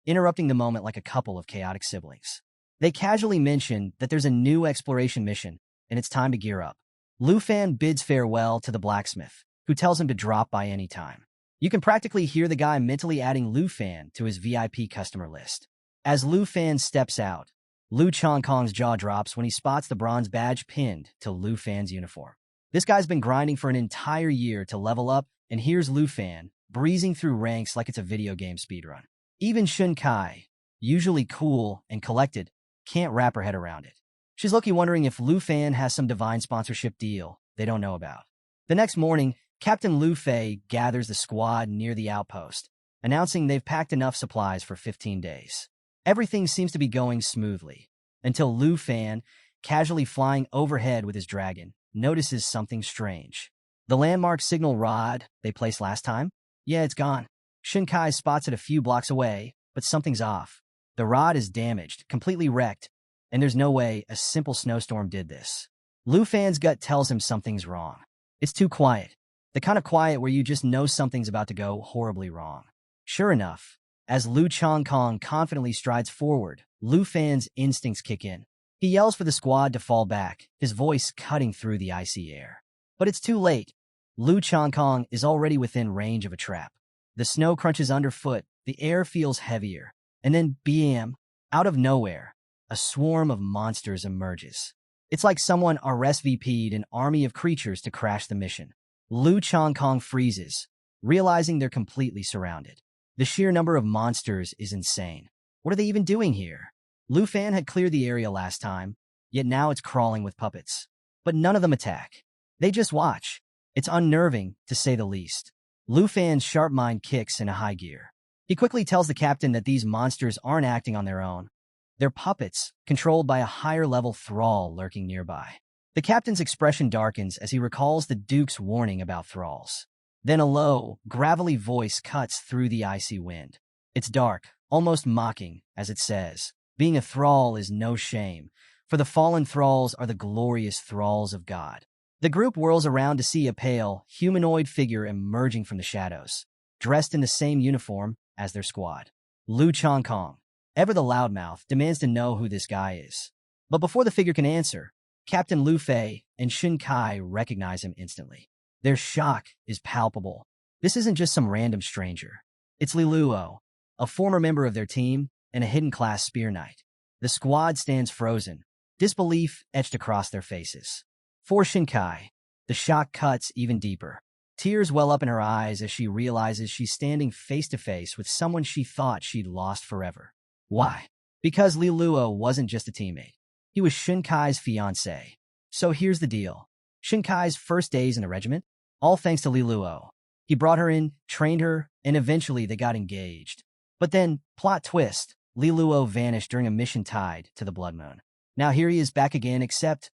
Speaker 1: interrupting the moment like a couple of chaotic siblings. They casually mention that there's a new exploration mission, and it's time to gear up. Lu Fan bids farewell to the blacksmith, who tells him to drop by any time. You can practically hear the guy mentally adding Lu Fan to his VIP customer list. As Lu Fan steps out, Lu Chongkong's jaw drops when he spots the bronze badge pinned to Lu Fan's uniform. This guy's been grinding for an entire year to level up, and here's Lu Fan, breezing through ranks like it's a video game speedrun. Even Shun Kai, usually cool and collected, can't wrap her head around it. She's low-key wondering if Lu Fan has some divine sponsorship deal they don't know about. The next morning, Captain Lu Fei gathers the squad near the outpost, announcing they've packed enough supplies for 15 days. Everything seems to be going smoothly, until Lu Fan, casually flying overhead with his dragon, notices something strange. The landmark signal rod they placed last time? Yeah, it's gone. Shin Kai spots it a few blocks away, but something's off. The rod is damaged, completely wrecked, and there's no way a simple snowstorm did this. Lu Fan's gut tells him something's wrong. It's too quiet. The kind of quiet where you just know something's about to go horribly wrong. Sure enough, as Lu Changkong confidently strides forward, Lu Fan's instincts kick in. He yells for the squad to fall back, his voice cutting through the icy air. But it's too late. Lu Changkong is already within range of a trap. The snow crunches underfoot, the air feels heavier, and then bam, out of nowhere, a swarm of monsters emerges. It's like someone RSVP'd an army of creatures to crash the mission. Lu Changkong freezes, realizing they're completely surrounded. The sheer number of monsters is insane. What are they even doing here? Lu Fan had cleared the area last time, yet now it's crawling with puppets. But none of them attack. They just watch. It's unnerving, to say the least. Lu Fan's sharp mind kicks into high gear. He quickly tells the captain that these monsters aren't acting on their own. They're puppets, controlled by a higher-level thrall lurking nearby. The captain's expression darkens as he recalls the Duke's warning about thralls. Then a low, gravelly voice cuts through the icy wind. It's dark, almost mocking, as it says, "Being a thrall is no shame, for the fallen thralls are the glorious thralls of God." The group whirls around to see a pale, humanoid figure emerging from the shadows, dressed in the same uniform as their squad. Lu Changkong, ever the loudmouth, demands to know who this guy is. But before the figure can answer, Captain Lu Fei and Shin Kai recognize him instantly. Their shock is palpable. This isn't just some random stranger. It's Li Luo, a former member of their team and a hidden-class spear knight. The squad stands frozen, disbelief etched across their faces. For Shin Kai, the shock cuts even deeper. Tears well up in her eyes as she realizes she's standing face-to-face with someone she thought she'd lost forever. Why? Because Li Luo wasn't just a teammate. He was Shin Kai's fiancé. So here's the deal. Shin Kai's first days in the regiment, all thanks to Li Luo. He brought her in, trained her, and eventually they got engaged. But then, plot twist, Li Luo vanished during a mission tied to the Blood Moon. Now here he is back again, except,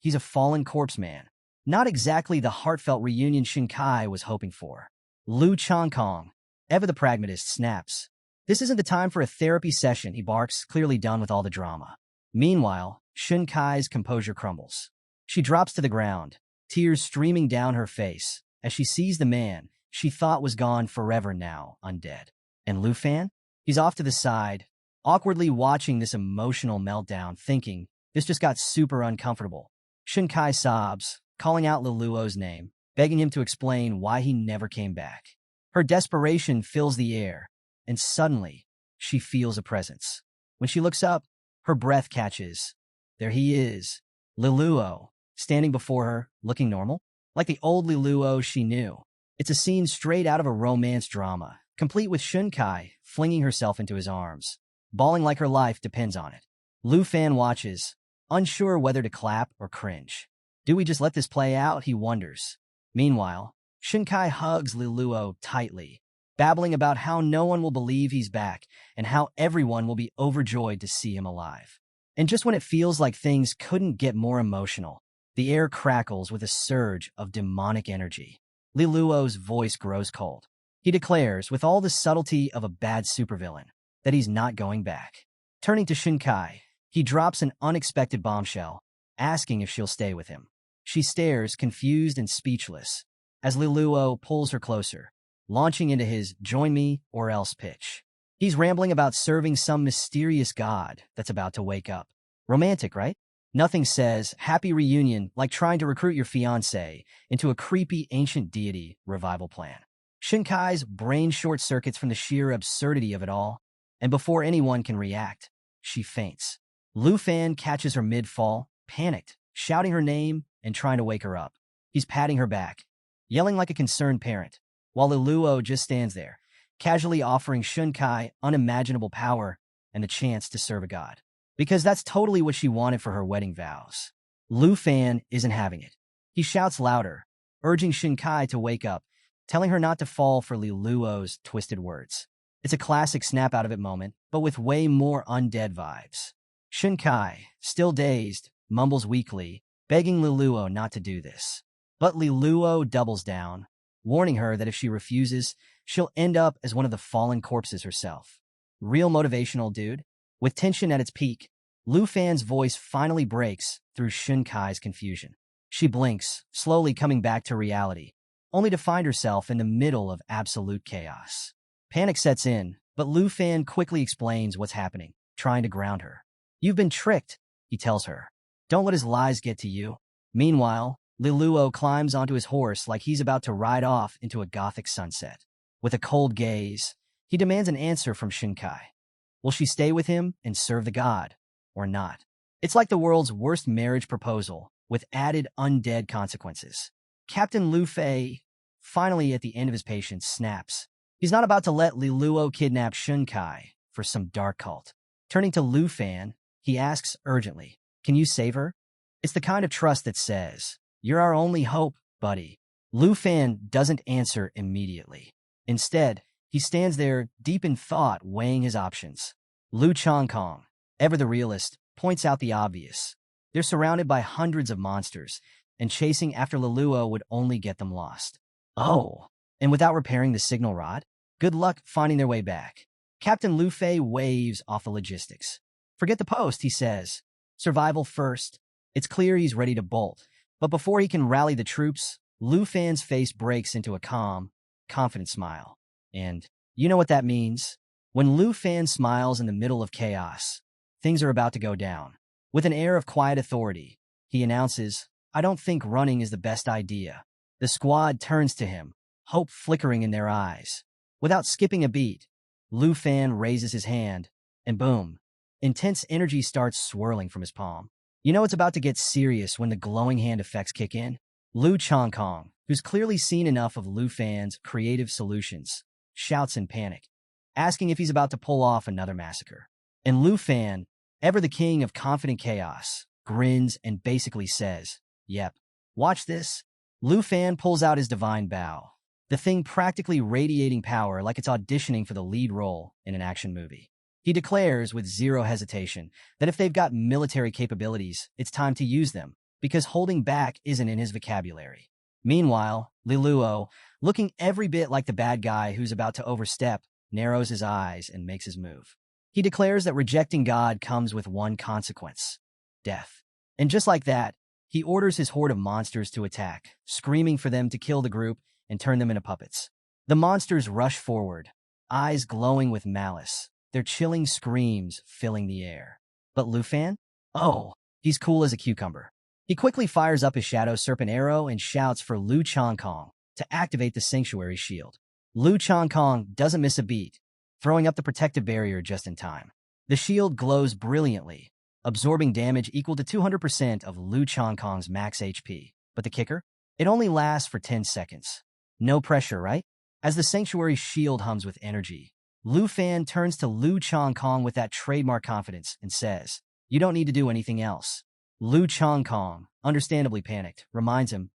Speaker 1: he's a fallen corpse man. Not exactly the heartfelt reunion Shin Kai was hoping for. Lu Changkong, ever the pragmatist, snaps. This isn't the time for a therapy session, he barks, clearly done with all the drama. Meanwhile, Shin Kai's composure crumbles. She drops to the ground, tears streaming down her face, as she sees the man she thought was gone forever now, undead. And Lu Fan? He's off to the side, awkwardly watching this emotional meltdown, thinking, this just got super uncomfortable. Shin Kai sobs, calling out Li Luo's name, begging him to explain why he never came back. Her desperation fills the air, and suddenly, she feels a presence. When she looks up, her breath catches. There he is, Li Luo, standing before her, looking normal, like the old Li Luo she knew. It's a scene straight out of a romance drama, complete with Shin Kai flinging herself into his arms, bawling like her life depends on it. Lu Fan watches, unsure whether to clap or cringe. Do we just let this play out, he wonders. Meanwhile, Shin Kai hugs Li Luo tightly, babbling about how no one will believe he's back and how everyone will be overjoyed to see him alive. And just when it feels like things couldn't get more emotional, the air crackles with a surge of demonic energy. Li Luo's voice grows cold. He declares, with all the subtlety of a bad supervillain, that he's not going back. Turning to Shin Kai, he drops an unexpected bombshell, asking if she'll stay with him. She stares, confused and speechless, as Li Luo pulls her closer, launching into his "join me or else" pitch. He's rambling about serving some mysterious god that's about to wake up. Romantic, right? Nothing says happy reunion like trying to recruit your fiancé into a creepy ancient deity revival plan. Shin Kai's brain short-circuits from the sheer absurdity of it all, and before anyone can react, she faints. Lu Fan catches her mid-fall, panicked, shouting her name and trying to wake her up. He's patting her back, yelling like a concerned parent, while Li Luo just stands there, casually offering Shin Kai unimaginable power and the chance to serve a god. Because that's totally what she wanted for her wedding vows. Lu Fan isn't having it. He shouts louder, urging Shin Kai to wake up, telling her not to fall for Li Luo's twisted words. It's a classic snap-out-of-it moment, but with way more undead vibes. Shin Kai, still dazed, mumbles weakly, begging Li Luo not to do this. But Li Luo doubles down, warning her that if she refuses, she'll end up as one of the fallen corpses herself. Real motivational, dude. With tension at its peak, Lu Fan's voice finally breaks through Shin Kai's confusion. She blinks, slowly coming back to reality, only to find herself in the middle of absolute chaos. Panic sets in, but Lu Fan quickly explains what's happening, trying to ground her. "You've been tricked," he tells her. "Don't let his lies get to you." Meanwhile, Liluo climbs onto his horse like he's about to ride off into a gothic sunset. With a cold gaze, he demands an answer from Shinkai. Will she stay with him and serve the god, or not? It's like the world's worst marriage proposal, with added undead consequences. Captain Lu Fei, finally at the end of his patience, snaps. He's not about to let Liluo kidnap Shinkai for some dark cult. Turning to Lu Fan, he asks urgently, "Can you save her?" It's the kind of trust that says, "You're our only hope, buddy." Lu Fan doesn't answer immediately. Instead, he stands there, deep in thought, weighing his options. Lu Changkong, ever the realist, points out the obvious. They're surrounded by hundreds of monsters, and chasing after Liluo would only get them lost. Oh, and without repairing the signal rod? Good luck finding their way back. Captain Lu Fei waves off the logistics. "Forget the post," he says. "Survival first." It's clear he's ready to bolt. But before he can rally the troops, Lu Fan's face breaks into a calm, confident smile. And you know what that means? When Lu Fan smiles in the middle of chaos, things are about to go down. With an air of quiet authority, he announces, "I don't think running is the best idea." The squad turns to him, hope flickering in their eyes. Without skipping a beat, Lu Fan raises his hand, and boom, intense energy starts swirling from his palm. You know it's about to get serious when the glowing hand effects kick in. Lu Changkong, who's clearly seen enough of Lu Fan's creative solutions, shouts in panic, asking if he's about to pull off another massacre. And Lu Fan, ever the king of confident chaos, grins and basically says, "Yep, watch this." Lu Fan pulls out his divine bow, the thing practically radiating power like it's auditioning for the lead role in an action movie. He declares with zero hesitation that if they've got military capabilities, it's time to use them, because holding back isn't in his vocabulary. Meanwhile, Liluo, looking every bit like the bad guy who's about to overstep, narrows his eyes and makes his move. He declares that rejecting God comes with one consequence: death. And just like that, he orders his horde of monsters to attack, screaming for them to kill the group and turn them into puppets. The monsters rush forward, eyes glowing with malice, their chilling screams filling the air. But Lu Fan? Oh, he's cool as a cucumber. He quickly fires up his Shadow Serpent arrow and shouts for Lu Changkong to activate the Sanctuary Shield. Lu Changkong doesn't miss a beat, throwing up the protective barrier just in time. The shield glows brilliantly, absorbing damage equal to 200% of Lu Changkong's max HP. But the kicker? It only lasts for 10 seconds. No pressure, right? As the Sanctuary Shield hums with energy, Lu Fan turns to Lu Changkong with that trademark confidence and says, "You don't need to do anything else." Lu Changkong, understandably panicked, reminds him,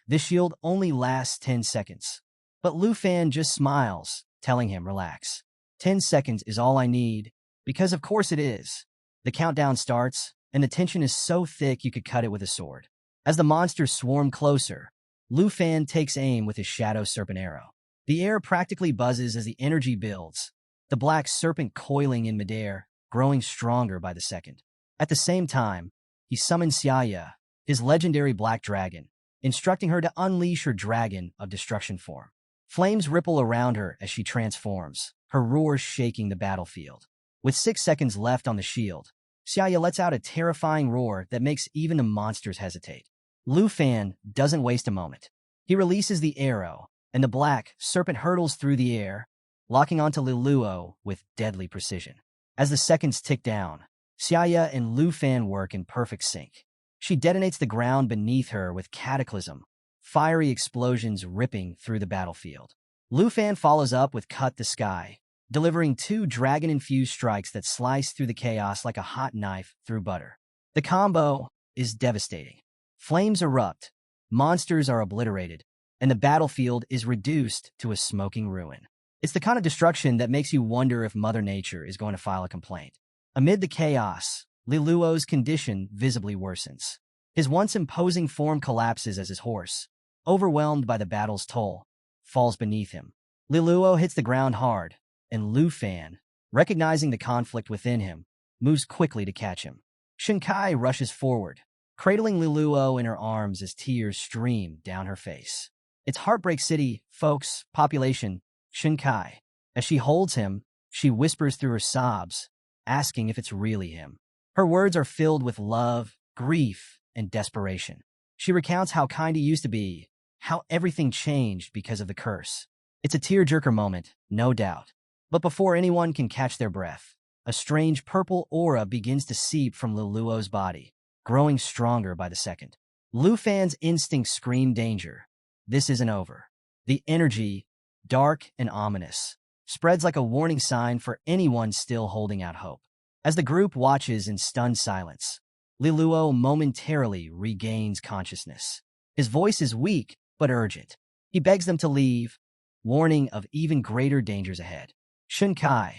Speaker 1: this shield only lasts 10 seconds. But Lu Fan just smiles, telling him, "Relax. 10 seconds is all I need," because of course it is. The countdown starts, and the tension is so thick you could cut it with a sword. As the monsters swarm closer, Lu Fan takes aim with his Shadow Serpent arrow. The air practically buzzes as the energy builds, the black serpent coiling in midair, growing stronger by the second. At the same time, he summons Xiaya, his legendary black dragon, instructing her to unleash her dragon of destruction form. Flames ripple around her as she transforms, her roar shaking the battlefield. With 6 seconds left on the shield, Xiaya lets out a terrifying roar that makes even the monsters hesitate. Lu Fan doesn't waste a moment. He releases the arrow, and the black serpent hurtles through the air, locking onto Liluo with deadly precision. As the seconds tick down, Xiaya and Lu Fan work in perfect sync. She detonates the ground beneath her with cataclysm, fiery explosions ripping through the battlefield. Lu Fan follows up with Cut the Sky, delivering 2 dragon-infused strikes that slice through the chaos like a hot knife through butter. The combo is devastating. Flames erupt, monsters are obliterated, and the battlefield is reduced to a smoking ruin. It's the kind of destruction that makes you wonder if Mother Nature is going to file a complaint. Amid the chaos, Liluo's condition visibly worsens. His once imposing form collapses as his horse, overwhelmed by the battle's toll, falls beneath him. Liluo hits the ground hard, and Lu Fan, recognizing the conflict within him, moves quickly to catch him. Shinkai rushes forward, cradling Liluo in her arms as tears stream down her face. It's Heartbreak City, folks, population, Shinkai. As she holds him, she whispers through her sobs, asking if it's really him. Her words are filled with love, grief, and desperation. She recounts how kind he used to be, how everything changed because of the curse. It's a tearjerker moment, no doubt. But before anyone can catch their breath, a strange purple aura begins to seep from Liluo's body, growing stronger by the second. Lu Fan's instincts scream danger. This isn't over. The energy, dark and ominous, spreads like a warning sign for anyone still holding out hope. As the group watches in stunned silence, Liluo momentarily regains consciousness. His voice is weak but urgent. He begs them to leave, warning of even greater dangers ahead. Shunkai,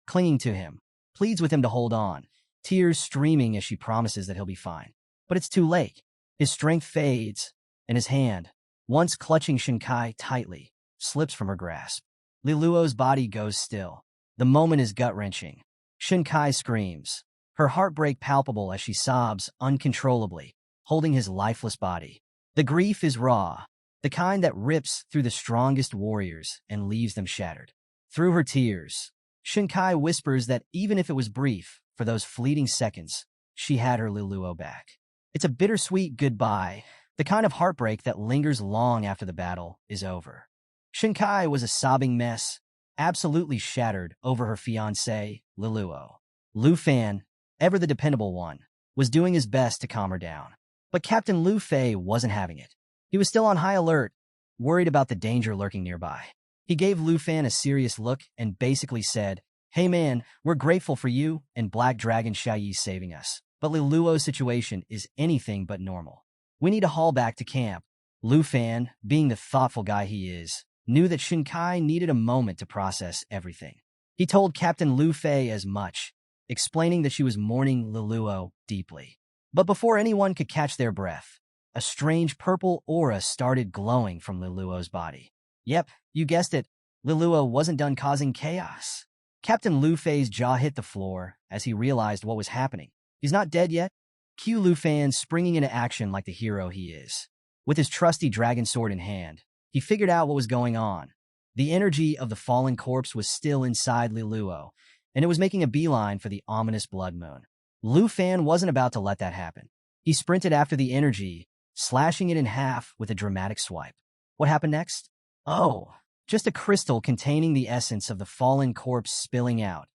Speaker 1: clinging to him, pleads with him to hold on, tears streaming as she promises that he'll be fine. But it's too late. His strength fades, and his hand, once clutching Shinkai tightly, slips from her grasp. Liluo's body goes still. The moment is gut-wrenching. Shinkai screams, her heartbreak palpable as she sobs uncontrollably, holding his lifeless body. The grief is raw, the kind that rips through the strongest warriors and leaves them shattered. Through her tears, Shinkai whispers that even if it was brief, for those fleeting seconds, she had her Liluo back. It's a bittersweet goodbye, the kind of heartbreak that lingers long after the battle is over. Shinkai was a sobbing mess, absolutely shattered over her fiancé, Liluo. Lu Fan, ever the dependable one, was doing his best to calm her down. But Captain Lu Fei wasn't having it. He was still on high alert, worried about the danger lurking nearby. He gave Lu Fan a serious look and basically said, "Hey man, we're grateful for you and Black Dragon Xiaoyi saving us. But Liluo's situation is anything but normal. We need to haul back to camp." Lu Fan, being the thoughtful guy he is, knew that Shinkai needed a moment to process everything. He told Captain Lu Fei as much, explaining that she was mourning Liluo deeply. But before anyone could catch their breath, a strange purple aura started glowing from Liluo's body. Yep, you guessed it, Liluo wasn't done causing chaos. Captain Lu Fei's jaw hit the floor as he realized what was happening. He's not dead yet? Cue Lu Fan springing into action like the hero he is. With his trusty dragon sword in hand, he figured out what was going on. The energy of the fallen corpse was still inside Liluo, and it was making a beeline for the ominous blood moon. Lu Fan wasn't about to let that happen. He sprinted after the energy, slashing it in half with a dramatic swipe. What happened next? Oh, just a crystal containing the essence of the fallen corpse spilling out,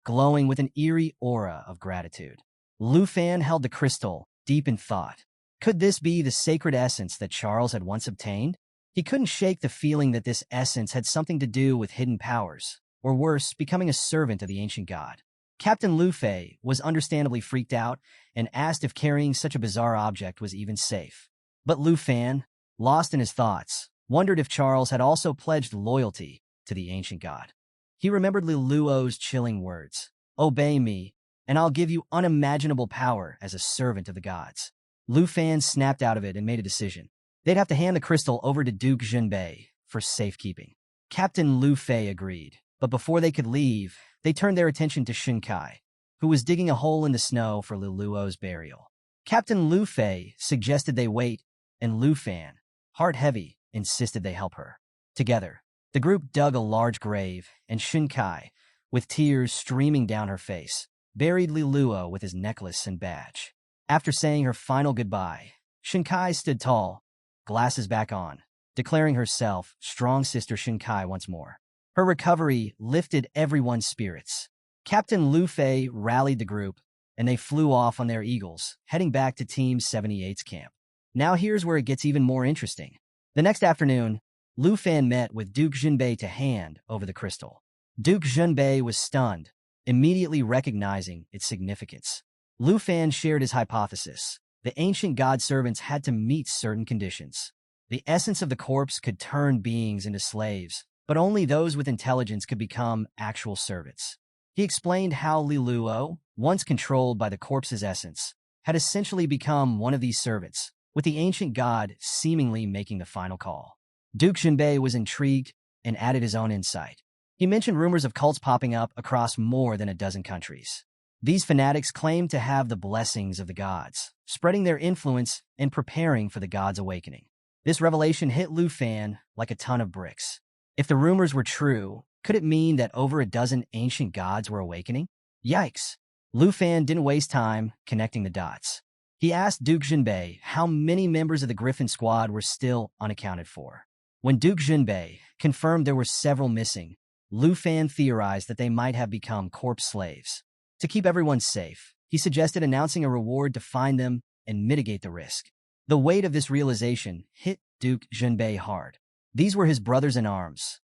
Speaker 1: glowing with an eerie aura of gratitude. Lu Fan held the crystal, deep in thought. Could this be the sacred essence that Charles had once obtained? He couldn't shake the feeling that this essence had something to do with hidden powers, or worse, becoming a servant of the ancient god. Captain Lu Fei was understandably freaked out and asked if carrying such a bizarre object was even safe. But Lu Fan, lost in his thoughts, wondered if Charles had also pledged loyalty to the ancient god. He remembered Liluo's chilling words, "Obey me, and I'll give you unimaginable power as a servant of the gods." Lu Fan snapped out of it and made a decision. They'd have to hand the crystal over to Duke Junbei for safekeeping. Captain Lu Fei agreed, but before they could leave, they turned their attention to Shinkai, who was digging a hole in the snow for Liluo's burial. Captain Lu Fei suggested they wait, and Lu Fan, heart heavy, insisted they help her. Together, the group dug a large grave, and Shinkai, with tears streaming down her face, buried Liluo with his necklace and badge. After saying her final goodbye, Shinkai stood tall, glasses back on, declaring herself strong sister Shinkai once more. Her recovery lifted everyone's spirits. Captain Lu Fei rallied the group, and they flew off on their eagles, heading back to Team 78's camp. Now here's where it gets even more interesting. The next afternoon, Lu Fan met with Duke Junbei to hand over the crystal. Duke Junbei was stunned, immediately recognizing its significance. Lu Fan shared his hypothesis. The ancient god servants had to meet certain conditions. The essence of the corpse could turn beings into slaves, but only those with intelligence could become actual servants. He explained how Liluo, once controlled by the corpse's essence, had essentially become one of these servants, with the ancient god seemingly making the final call. Duke Junbei was intrigued and added his own insight. He mentioned rumors of cults popping up across more than a dozen countries. These fanatics claimed to have the blessings of the gods, spreading their influence and preparing for the gods' awakening. This revelation hit Lu Fan like a ton of bricks. If the rumors were true, could it mean that over a dozen ancient gods were awakening? Yikes. Lu Fan didn't waste time connecting the dots. He asked Duke Jinbei how many members of the Griffin squad were still unaccounted for. When Duke Jinbei confirmed there were several missing, Lu Fan theorized that they might have become corpse slaves. To keep everyone safe, he suggested announcing a reward to find them and mitigate the risk. The weight of this realization hit Duke Jinbei hard. These were his brothers in arms,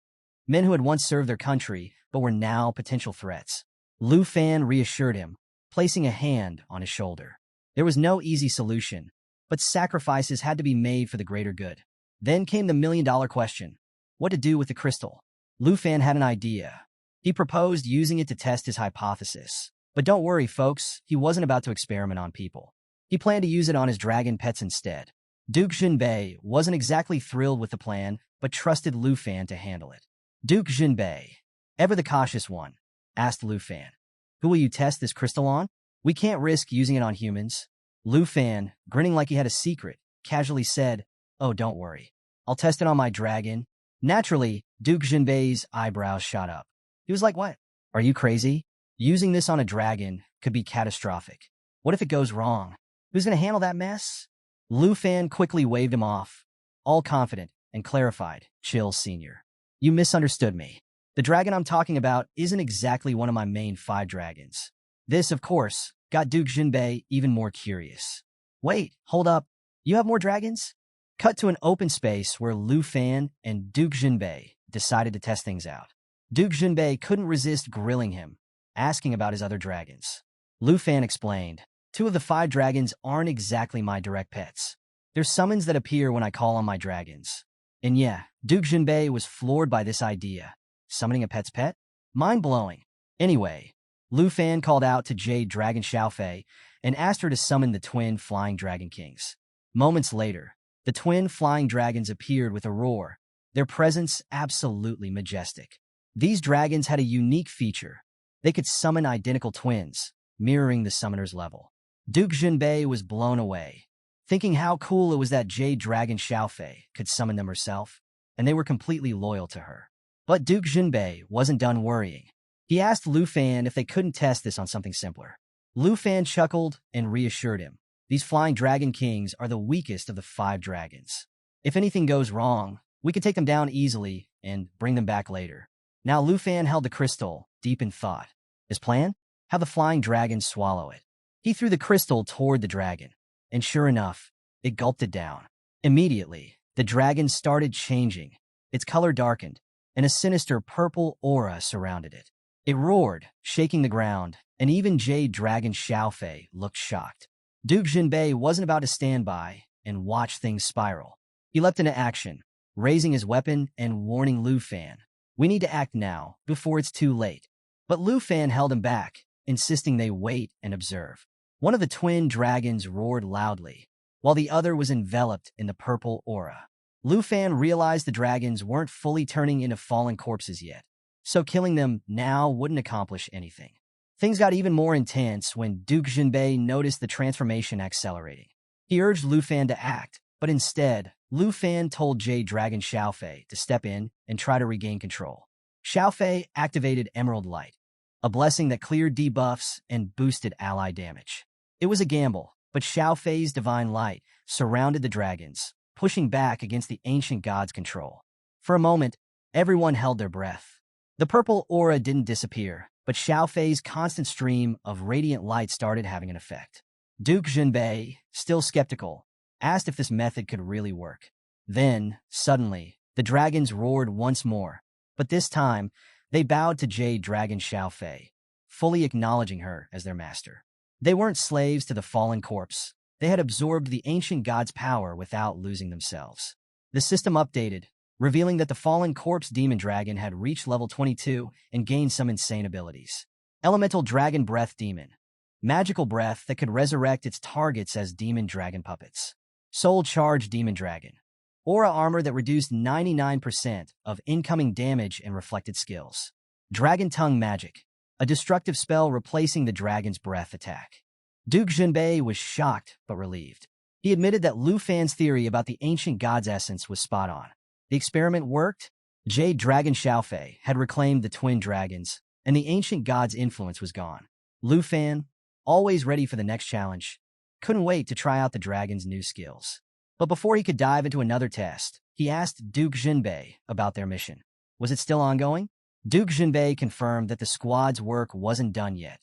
Speaker 1: men who had once served their country but were now potential threats. Lu Fan reassured him, placing a hand on his shoulder. There was no easy solution, but sacrifices had to be made for the greater good. Then came the million-dollar question: what to do with the crystal? Lu Fan had an idea. He proposed using it to test his hypothesis. But don't worry, folks, he wasn't about to experiment on people. He planned to use it on his dragon pets instead. Duke Jinbei wasn't exactly thrilled with the plan, but trusted Lu Fan to handle it. Duke Jinbei, ever the cautious one, asked Lu Fan, "Who will you test this crystal on? We can't risk using it on humans." Lu Fan, grinning like he had a secret, casually said, "Oh, don't worry. I'll test it on my dragon." Naturally, Duke Jinbei's eyebrows shot up. He was like, "What? Are you crazy? Using this on a dragon could be catastrophic. What if it goes wrong? Who's going to handle that mess?" Lu Fan quickly waved him off, all confident, and clarified, "Chill, senior. You misunderstood me. The dragon I'm talking about isn't exactly one of my main 5 dragons." This, of course, got Duke Jinbei even more curious. "Wait, hold up. You have more dragons?" Cut to an open space where Lu Fan and Duke Jinbei decided to test things out. Duke Jinbei couldn't resist grilling him, asking about his other dragons. Lu Fan explained, "2 of the 5 dragons aren't exactly my direct pets. They're summons that appear when I call on my dragons." And yeah, Duke Jinbei was floored by this idea. Summoning a pet's pet? Mind-blowing. Anyway, Lu Fan called out to Jade Dragon Xiaofei and asked her to summon the twin flying dragon kings. Moments later, the twin flying dragons appeared with a roar, their presence absolutely majestic. These dragons had a unique feature. They could summon identical twins, mirroring the summoner's level. Duke Jinbei was blown away, thinking how cool it was that Jade Dragon Xiaofei could summon them herself, and they were completely loyal to her. But Duke Jinbei wasn't done worrying. He asked Lu Fan if they couldn't test this on something simpler. Lu Fan chuckled and reassured him. "These flying dragon kings are the weakest of the 5 dragons. If anything goes wrong, we can take them down easily and bring them back later." Now Lu Fan held the crystal, deep in thought. His plan? Have the flying dragon swallow it. He threw the crystal toward the dragon, and sure enough, it gulped it down. Immediately, the dragon started changing. Its color darkened, and a sinister purple aura surrounded it. It roared, shaking the ground, and even Jade Dragon Xiaofei looked shocked. Duke Jinbei wasn't about to stand by and watch things spiral. He leapt into action, raising his weapon and warning Lu Fan, "We need to act now, before it's too late." But Lu Fan held him back, insisting they wait and observe. One of the twin dragons roared loudly, while the other was enveloped in the purple aura. Lu Fan realized the dragons weren't fully turning into fallen corpses yet, so killing them now wouldn't accomplish anything. Things got even more intense when Duke Jinbei noticed the transformation accelerating. He urged Lu Fan to act, but instead, Lu Fan told Jade Dragon Xiaofei to step in and try to regain control. Xiaofei activated Emerald Light, a blessing that cleared debuffs and boosted ally damage. It was a gamble, but Xiaofei's divine light surrounded the dragons, pushing back against the ancient god's control. For a moment, everyone held their breath. The purple aura didn't disappear, but Xiaofei's constant stream of radiant light started having an effect. Duke Jinbei, still skeptical, asked if this method could really work. Then, suddenly, the dragons roared once more, but this time, they bowed to Jade Dragon Xiaofei, fully acknowledging her as their master. They weren't slaves to the fallen corpse. They had absorbed the ancient god's power without losing themselves. The system updated, revealing that the fallen corpse demon dragon had reached level 22 and gained some insane abilities. Elemental Dragon Breath Demon. Magical breath that could resurrect its targets as demon dragon puppets. Soul Charge Demon Dragon. Aura armor that reduced 99% of incoming damage and reflected skills. Dragon Tongue Magic. A destructive spell replacing the dragon's breath attack. Duke Jinbei was shocked but relieved. He admitted that Lu Fan's theory about the ancient god's essence was spot on. The experiment worked. Jade Dragon Xiaofei had reclaimed the twin dragons, and the ancient god's influence was gone. Lu Fan, always ready for the next challenge, couldn't wait to try out the dragon's new skills. But before he could dive into another test, he asked Duke Jinbei about their mission. Was it still ongoing? Duke Jinbei confirmed that the squad's work wasn't done yet.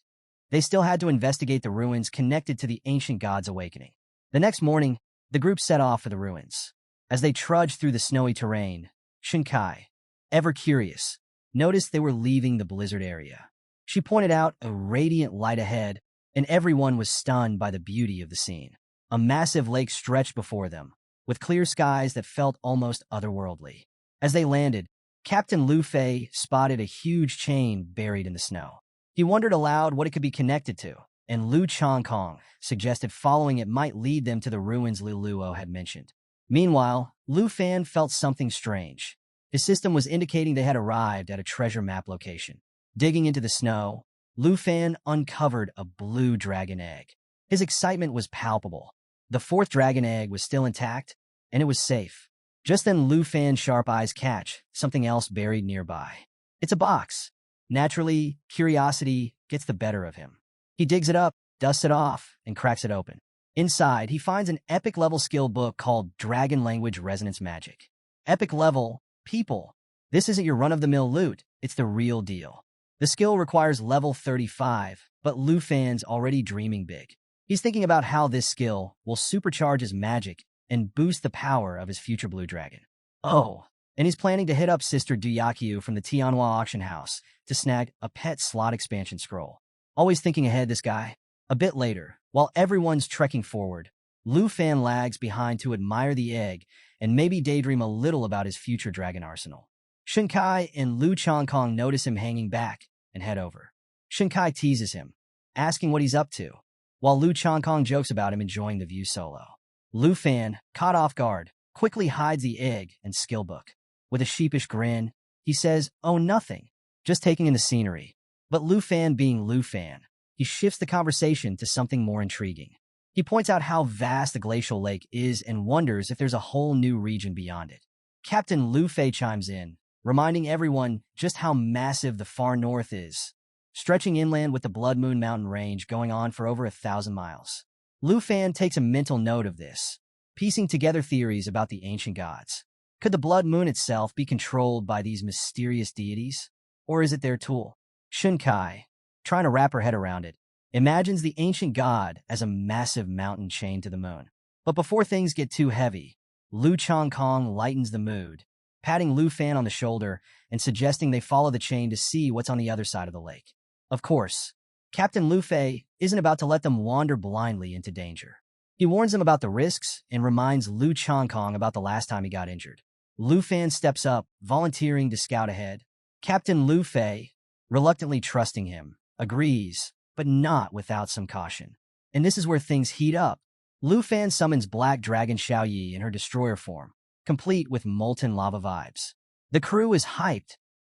Speaker 1: They still had to investigate the ruins connected to the ancient god's awakening. The next morning, the group set off for the ruins. As they trudged through the snowy terrain, Shinkai, ever curious, noticed they were leaving the blizzard area. She pointed out a radiant light ahead, and everyone was stunned by the beauty of the scene. A massive lake stretched before them, with clear skies that felt almost otherworldly. As they landed, Captain Lu Fei spotted a huge chain buried in the snow. He wondered aloud what it could be connected to, and Lu Changkong suggested following it might lead them to the ruins Liu Luo had mentioned. Meanwhile, Lu Fan felt something strange. His system was indicating they had arrived at a treasure map location. Digging into the snow, Lu Fan uncovered a blue dragon egg. His excitement was palpable. The fourth dragon egg was still intact, and it was safe. Just then Lu Fan's sharp eyes catch something else buried nearby. It's a box. Naturally, curiosity gets the better of him. He digs it up, dusts it off, and cracks it open. Inside, he finds an epic-level skill book called Dragon Language Resonance Magic. Epic level, people. This isn't your run-of-the-mill loot, it's the real deal. The skill requires level 35, but Lu Fan's already dreaming big. He's thinking about how this skill will supercharge his magic and boost the power of his future blue dragon. Oh, and he's planning to hit up Sister Duyakyu from the Tianhua auction house to snag a pet slot expansion scroll. Always thinking ahead, this guy. A bit later, while everyone's trekking forward, Lu Fan lags behind to admire the egg and maybe daydream a little about his future dragon arsenal. Shinkai and Lu Changkong notice him hanging back and head over. Shinkai teases him, asking what he's up to, while Lu Changkong jokes about him enjoying the view solo. Lu Fan, caught off guard, quickly hides the egg and skill book. With a sheepish grin, he says, "Oh, nothing, just taking in the scenery." But Lu Fan being Lu Fan, he shifts the conversation to something more intriguing. He points out how vast the glacial lake is and wonders if there's a whole new region beyond it. Captain Lu Fei chimes in, reminding everyone just how massive the far north is, stretching inland with the Blood Moon mountain range going on for over 1,000 miles. Lu Fan takes a mental note of this, piecing together theories about the ancient gods. Could the Blood Moon itself be controlled by these mysterious deities? Or is it their tool? Shinkai, trying to wrap her head around it, imagines the ancient god as a massive mountain chained to the moon. But before things get too heavy, Lu Changkong lightens the mood, patting Lu Fan on the shoulder and suggesting they follow the chain to see what's on the other side of the lake. Of course, Captain Lu Fei isn't about to let them wander blindly into danger. He warns them about the risks and reminds Lu Changkong about the last time he got injured. Lu Fan steps up, volunteering to scout ahead. Captain Lu Fei, reluctantly trusting him, agrees, but not without some caution. And this is where things heat up. Lu Fan summons Black Dragon Xiaoyi in her destroyer form, complete with molten lava vibes. The crew is hyped.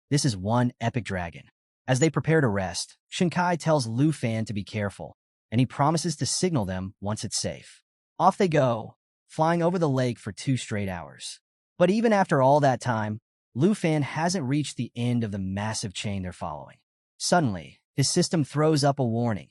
Speaker 1: This is one epic dragon. As they prepare to rest, Shinkai tells Lu Fan to be careful, and he promises to signal them once it's safe. Off they go, flying over the lake for 2 straight hours. But even after all that time, Lu Fan hasn't reached the end of the massive chain they're following. Suddenly, his system throws up a warning.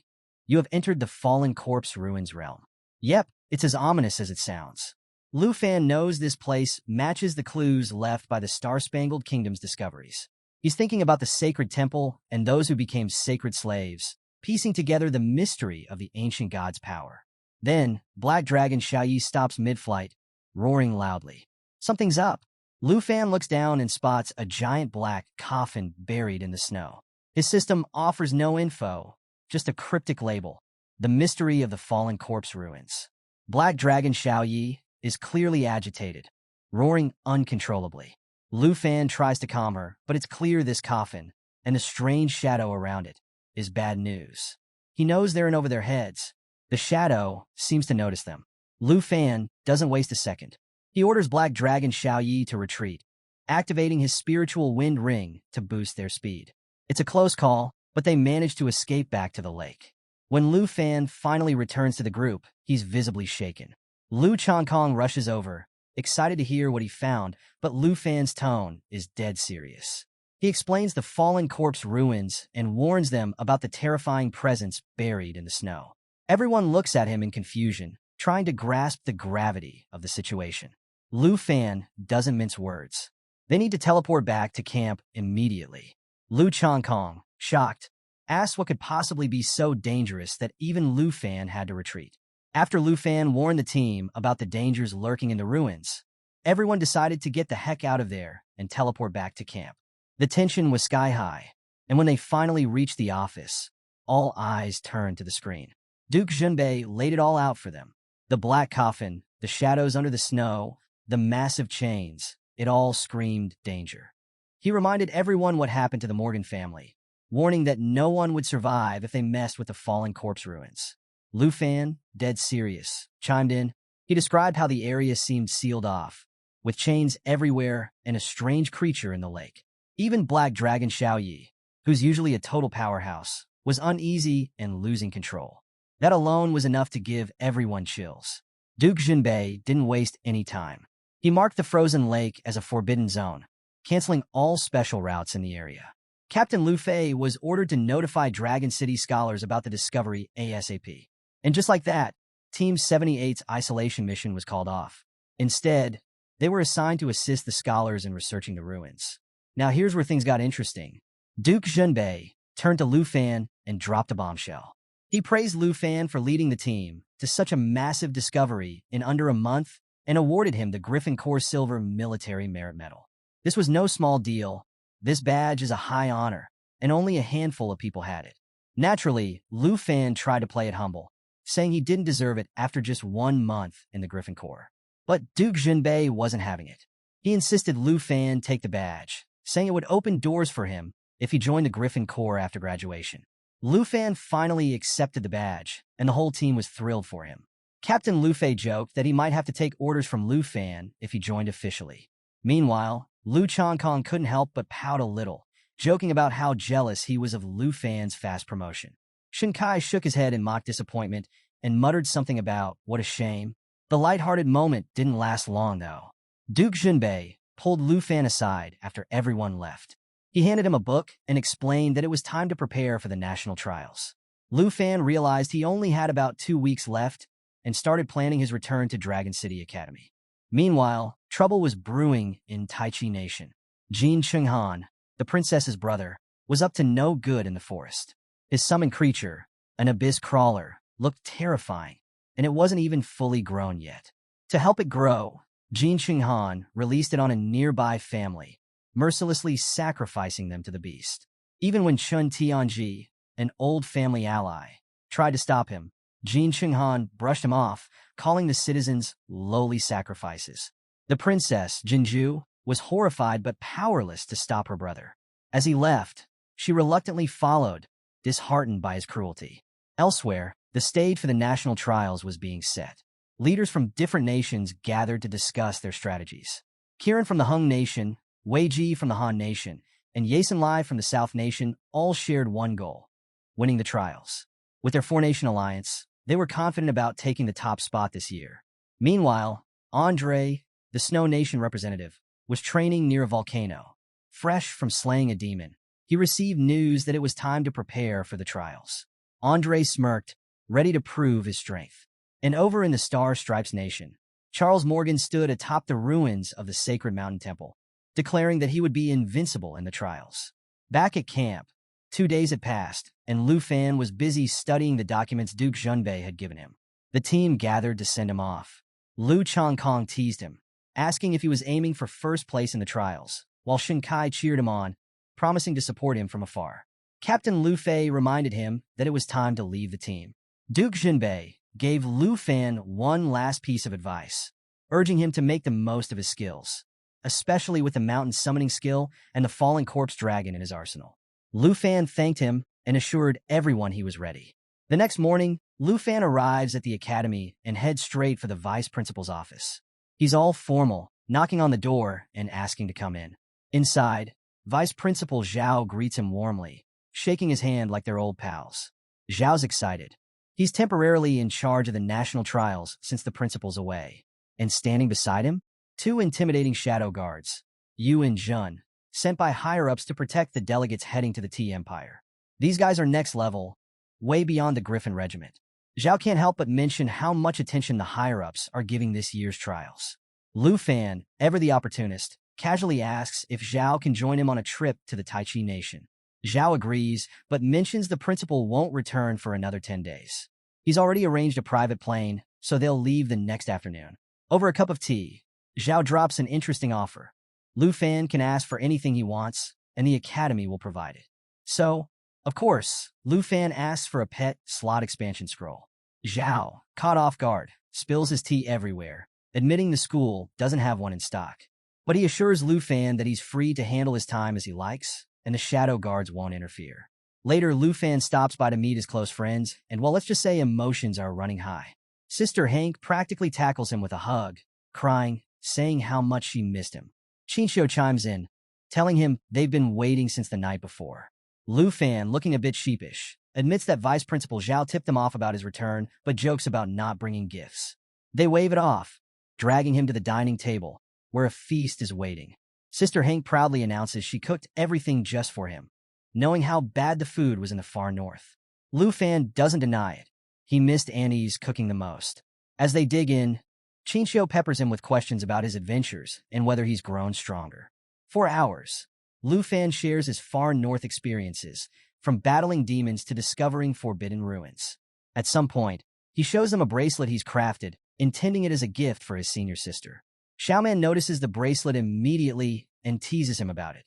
Speaker 1: You have entered the Fallen Corpse Ruins realm. Yep, it's as ominous as it sounds. Lu Fan knows this place matches the clues left by the Star-Spangled Kingdom's discoveries. He's thinking about the sacred temple and those who became sacred slaves, piecing together the mystery of the ancient god's power. Then, Black Dragon Xiaoyi stops mid-flight, roaring loudly. Something's up. Lu Fan looks down and spots a giant black coffin buried in the snow. His system offers no info, just a cryptic label, the mystery of the Fallen Corpse Ruins. Black Dragon Xiaoyi is clearly agitated, roaring uncontrollably. Lu Fan tries to calm her, but it's clear this coffin, and the strange shadow around it, is bad news. He knows they're in over their heads. The shadow seems to notice them. Lu Fan doesn't waste a second. He orders Black Dragon Xiaoyi to retreat, activating his spiritual wind ring to boost their speed. It's a close call, but they manage to escape back to the lake. When Lu Fan finally returns to the group, he's visibly shaken. Lu Changkong rushes over, excited to hear what he found, but Lu Fan's tone is dead serious. He explains the fallen corpse ruins and warns them about the terrifying presence buried in the snow. Everyone looks at him in confusion, trying to grasp the gravity of the situation. Lu Fan doesn't mince words. They need to teleport back to camp immediately. Lu Changkong, shocked, asks what could possibly be so dangerous that even Lu Fan had to retreat. After Lu Fan warned the team about the dangers lurking in the ruins, everyone decided to get the heck out of there and teleport back to camp. The tension was sky high, and when they finally reached the office, all eyes turned to the screen. Duke Junbei laid it all out for them. The black coffin, the shadows under the snow, the massive chains, it all screamed danger. He reminded everyone what happened to the Morgan family, warning that no one would survive if they messed with the fallen corpse ruins. Lu Fan, dead serious, chimed in. He described how the area seemed sealed off, with chains everywhere and a strange creature in the lake. Even Black Dragon Xiaoyi, who's usually a total powerhouse, was uneasy and losing control. That alone was enough to give everyone chills. Duke Junbei didn't waste any time. He marked the frozen lake as a forbidden zone, canceling all special routes in the area. Captain Lu Fei was ordered to notify Dragon City scholars about the discovery ASAP. And just like that, Team 78's isolation mission was called off. Instead, they were assigned to assist the scholars in researching the ruins. Now here's where things got interesting. Duke Junbei turned to Lu Fan and dropped a bombshell. He praised Lu Fan for leading the team to such a massive discovery in under a month and awarded him the Griffin Corps Silver Military Merit Medal. This was no small deal. This badge is a high honor, and only a handful of people had it. Naturally, Lu Fan tried to play it humble, saying he didn't deserve it after just 1 month in the Griffin Corps. But Duke Junbei wasn't having it. He insisted Lu Fan take the badge, saying it would open doors for him if he joined the Griffin Corps after graduation. Lu Fan finally accepted the badge, and the whole team was thrilled for him. Captain Lu Fei joked that he might have to take orders from Lu Fan if he joined officially. Meanwhile, Lu Changkong couldn't help but pout a little, joking about how jealous he was of Lu Fan's fast promotion. Shinkai shook his head in mock disappointment and muttered something about, what a shame. The lighthearted moment didn't last long, though. Duke Junbei pulled Lu Fan aside after everyone left. He handed him a book and explained that it was time to prepare for the national trials. Lu Fan realized he only had about 2 weeks left and started planning his return to Dragon City Academy. Meanwhile, trouble was brewing in Taichi Nation. Jin Chenghan, the princess's brother, was up to no good in the forest. His summoned creature, an abyss crawler, looked terrifying, and it wasn't even fully grown yet. To help it grow, Jin Chenghan released it on a nearby family, mercilessly sacrificing them to the beast. Even when Chun Tianji, an old family ally, tried to stop him, Jin Chenghan brushed him off, calling the citizens lowly sacrifices. The princess, Jinju, was horrified but powerless to stop her brother. As he left, she reluctantly followed, disheartened by his cruelty. Elsewhere, the stage for the national trials was being set. Leaders from different nations gathered to discuss their strategies. Kiran from the Hung Nation, Wei Ji from the Han Nation, and Yasen Lai from the South Nation all shared one goal: winning the trials. With their four-nation alliance, they were confident about taking the top spot this year. Meanwhile, Andre, the Snow Nation representative, was training near a volcano. Fresh from slaying a demon, he received news that it was time to prepare for the trials. Andre smirked, ready to prove his strength. And over in the Star Stripes Nation, Charles Morgan stood atop the ruins of the sacred mountain temple, declaring that he would be invincible in the trials. Back at camp, 2 days had passed, and Lu Fan was busy studying the documents Duke Junbei had given him. The team gathered to send him off. Lu Changkong teased him, asking if he was aiming for first place in the trials, while Shinkai cheered him on, promising to support him from afar. Captain Lu Fei reminded him that it was time to leave the team. Duke Junbei gave Lu Fan one last piece of advice, urging him to make the most of his skills, especially with the mountain summoning skill and the fallen corpse dragon in his arsenal. Lu Fan thanked him and assured everyone he was ready. The next morning, Lu Fan arrives at the academy and heads straight for the vice principal's office. He's all formal, knocking on the door and asking to come in. Inside, Vice Principal Zhao greets him warmly, shaking his hand like they're old pals. Zhao's excited. He's temporarily in charge of the national trials since the principal's away. And standing beside him, two intimidating shadow guards, Yu and Jun, sent by higher-ups to protect the delegates heading to the Tea Empire. These guys are next level, way beyond the Griffin Regiment. Zhao can't help but mention how much attention the higher-ups are giving this year's trials. Lu Fan, ever the opportunist, casually asks if Zhao can join him on a trip to the Tai Chi Nation. Zhao agrees, but mentions the principal won't return for another 10 days. He's already arranged a private plane, so they'll leave the next afternoon. Over a cup of tea, Zhao drops an interesting offer. Lu Fan can ask for anything he wants, and the Academy will provide it. So, of course, Lu Fan asks for a pet slot expansion scroll. Zhao, caught off guard, spills his tea everywhere, admitting the school doesn't have one in stock. But he assures Lu Fan that he's free to handle his time as he likes, and the shadow guards won't interfere. Later, Lu Fan stops by to meet his close friends, and well, let's just say emotions are running high. Sister Hank practically tackles him with a hug, crying, saying how much she missed him. Qinxiu chimes in, telling him they've been waiting since the night before. Lu Fan, looking a bit sheepish, admits that Vice Principal Zhao tipped him off about his return, but jokes about not bringing gifts. They wave it off, dragging him to the dining table, where a feast is waiting. Sister Hank proudly announces she cooked everything just for him, knowing how bad the food was in the far north. Lu Fan doesn't deny it. He missed Annie's cooking the most. As they dig in, Qinxiu peppers him with questions about his adventures and whether he's grown stronger. For hours, Lu Fan shares his far north experiences, from battling demons to discovering forbidden ruins. At some point, he shows them a bracelet he's crafted, intending it as a gift for his senior sister. Xiaoman notices the bracelet immediately and teases him about it,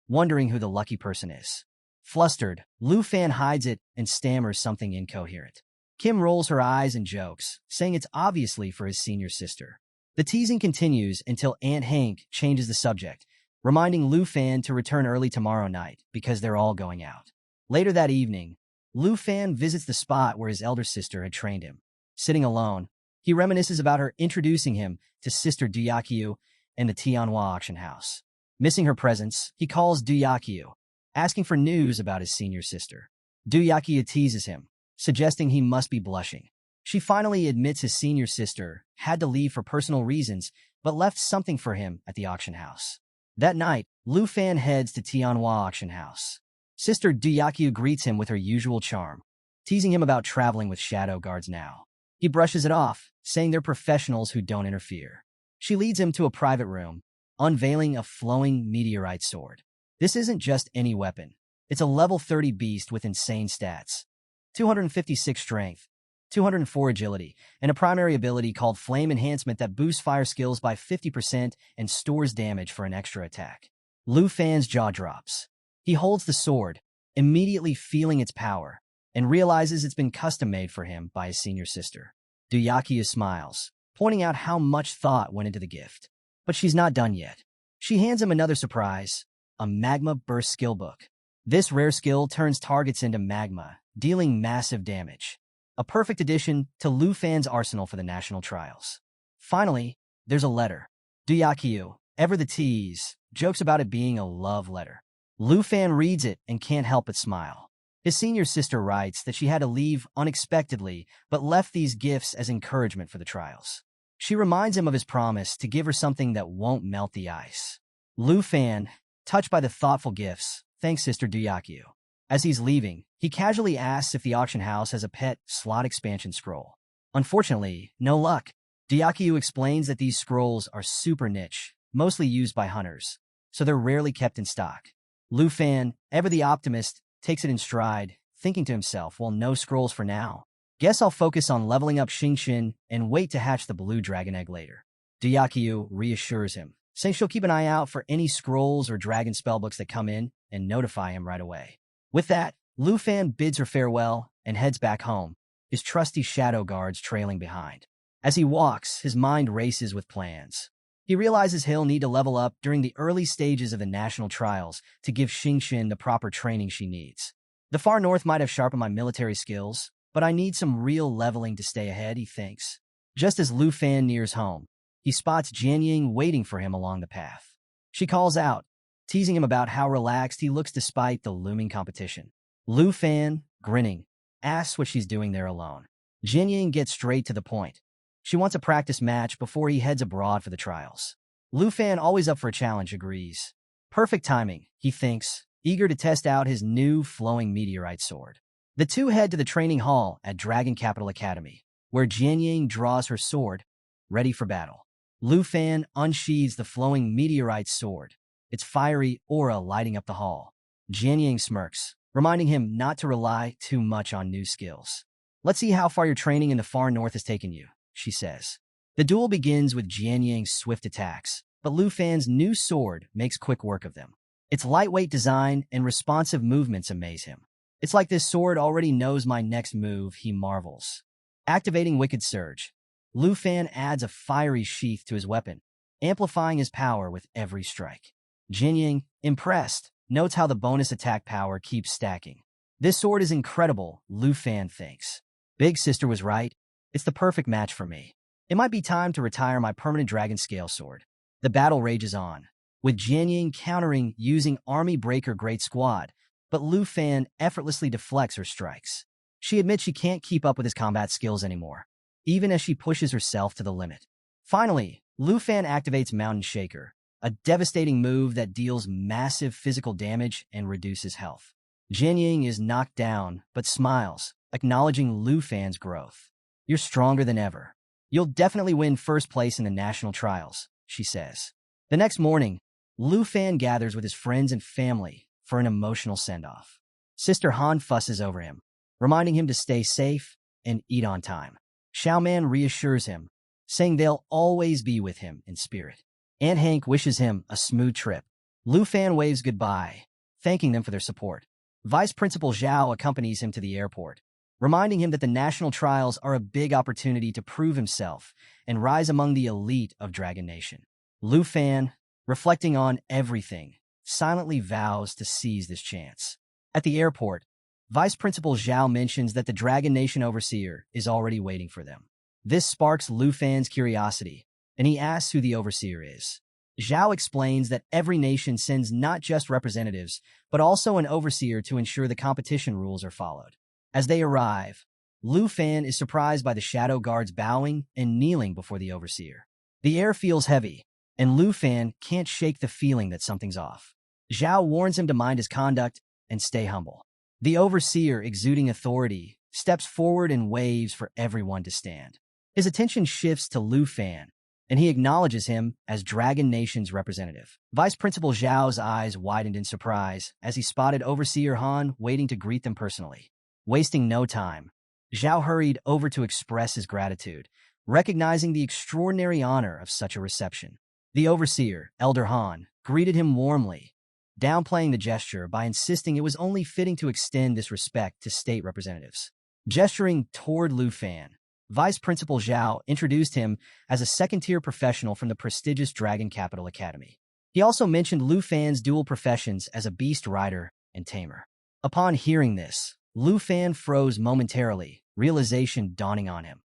Speaker 1: wondering who the lucky person is. Flustered, Lu Fan hides it and stammers something incoherent. Kim rolls her eyes and jokes, saying it's obviously for his senior sister. The teasing continues until Aunt Hank changes the subject, reminding Lu Fan to return early tomorrow night because they're all going out. Later that evening, Lu Fan visits the spot where his elder sister had trained him. Sitting alone, he reminisces about her introducing him to Sister Duyakyu and the Tianhua auction house. Missing her presence, he calls Duyakyu, asking for news about his senior sister. Duyakyu teases him, suggesting he must be blushing. She finally admits his senior sister had to leave for personal reasons, but left something for him at the auction house. That night, Lu Fan heads to Tianhua auction house. Sister Duyakyu greets him with her usual charm, teasing him about traveling with shadow guards now. He brushes it off, saying they're professionals who don't interfere. She leads him to a private room, unveiling a flowing meteorite sword. This isn't just any weapon. It's a level 30 beast with insane stats. 256 strength, 204 agility, and a primary ability called Flame Enhancement that boosts fire skills by 50% and stores damage for an extra attack. Lu Fan's jaw drops. He holds the sword, immediately feeling its power, and realizes it's been custom-made for him by his senior sister. Duyakyu smiles, pointing out how much thought went into the gift. But she's not done yet. She hands him another surprise, a Magma Burst skill book. This rare skill turns targets into magma, dealing massive damage. A perfect addition to Lu Fan's arsenal for the national trials. Finally, there's a letter. Duyakyu, ever the tease, jokes about it being a love letter. Lu Fan reads it and can't help but smile. His senior sister writes that she had to leave unexpectedly, but left these gifts as encouragement for the trials. She reminds him of his promise to give her something that won't melt the ice. Lu Fan, touched by the thoughtful gifts, thanks Sister Duyakyu. As he's leaving, he casually asks if the auction house has a pet slot expansion scroll. Unfortunately, no luck. Duyakyu explains that these scrolls are super niche, mostly used by hunters, so they're rarely kept in stock. Lu Fan, ever the optimist, takes it in stride, thinking to himself, well, no scrolls for now. Guess I'll focus on leveling up Xingxin and wait to hatch the blue dragon egg later. Duyakyu reassures him, saying she'll keep an eye out for any scrolls or dragon spellbooks that come in and notify him right away. With that, Lu Fan bids her farewell and heads back home, his trusty shadow guards trailing behind. As he walks, his mind races with plans. He realizes he'll need to level up during the early stages of the national trials to give Xingxin the proper training she needs. The far north might have sharpened my military skills, but I need some real leveling to stay ahead, he thinks. Just as Lu Fan nears home, he spots Jianying waiting for him along the path. She calls out, teasing him about how relaxed he looks despite the looming competition. Lu Fan, grinning, asks what she's doing there alone. Jianying gets straight to the point. She wants a practice match before he heads abroad for the trials. Lu Fan, always up for a challenge, agrees. Perfect timing, he thinks, eager to test out his new flowing meteorite sword. The two head to the training hall at Dragon Capital Academy, where Jianying draws her sword, ready for battle. Lu Fan unsheathes the flowing meteorite sword, its fiery aura lighting up the hall. Jianying smirks, reminding him not to rely too much on new skills. Let's see how far your training in the far north has taken you, she says. The duel begins with Jianying's swift attacks, but Lu Fan's new sword makes quick work of them. Its lightweight design and responsive movements amaze him. It's like this sword already knows my next move, he marvels. Activating Wicked Surge, Lu Fan adds a fiery sheath to his weapon, amplifying his power with every strike. Jianying, impressed, notes how the bonus attack power keeps stacking. This sword is incredible, Lu Fan thinks. Big Sister was right. It's the perfect match for me. It might be time to retire my permanent dragon scale sword. The battle rages on, with Jianying countering using Army Breaker Great Squad, but Lu Fan effortlessly deflects her strikes. She admits she can't keep up with his combat skills anymore, even as she pushes herself to the limit. Finally, Lu Fan activates Mountain Shaker, a devastating move that deals massive physical damage and reduces health. Jianying is knocked down, but smiles, acknowledging Lu Fan's growth. You're stronger than ever. You'll definitely win first place in the national trials, she says. The next morning, Lu Fan gathers with his friends and family for an emotional send-off. Sister Han fusses over him, reminding him to stay safe and eat on time. Xiaoman reassures him, saying they'll always be with him in spirit. Aunt Hank wishes him a smooth trip. Lu Fan waves goodbye, thanking them for their support. Vice Principal Zhao accompanies him to the airport, reminding him that the national trials are a big opportunity to prove himself and rise among the elite of Dragon Nation. Lu Fan, reflecting on everything, silently vows to seize this chance. At the airport, Vice Principal Zhao mentions that the Dragon Nation Overseer is already waiting for them. This sparks Lu Fan's curiosity, and he asks who the Overseer is. Zhao explains that every nation sends not just representatives, but also an Overseer to ensure the competition rules are followed. As they arrive, Lu Fan is surprised by the Shadow Guards bowing and kneeling before the Overseer. The air feels heavy, and Lu Fan can't shake the feeling that something's off. Zhao warns him to mind his conduct and stay humble. The Overseer, exuding authority, steps forward and waves for everyone to stand. His attention shifts to Lu Fan, and he acknowledges him as Dragon Nation's representative. Vice Principal Zhao's eyes widened in surprise as he spotted Overseer Han waiting to greet them personally. Wasting no time, Zhao hurried over to express his gratitude, recognizing the extraordinary honor of such a reception. The Overseer, Elder Han, greeted him warmly, downplaying the gesture by insisting it was only fitting to extend this respect to state representatives. Gesturing toward Lu Fan, Vice Principal Zhao introduced him as a second-tier professional from the prestigious Dragon Capital Academy. He also mentioned Lu Fan's dual professions as a beast rider and tamer. Upon hearing this, Lu Fan froze momentarily, realization dawning on him.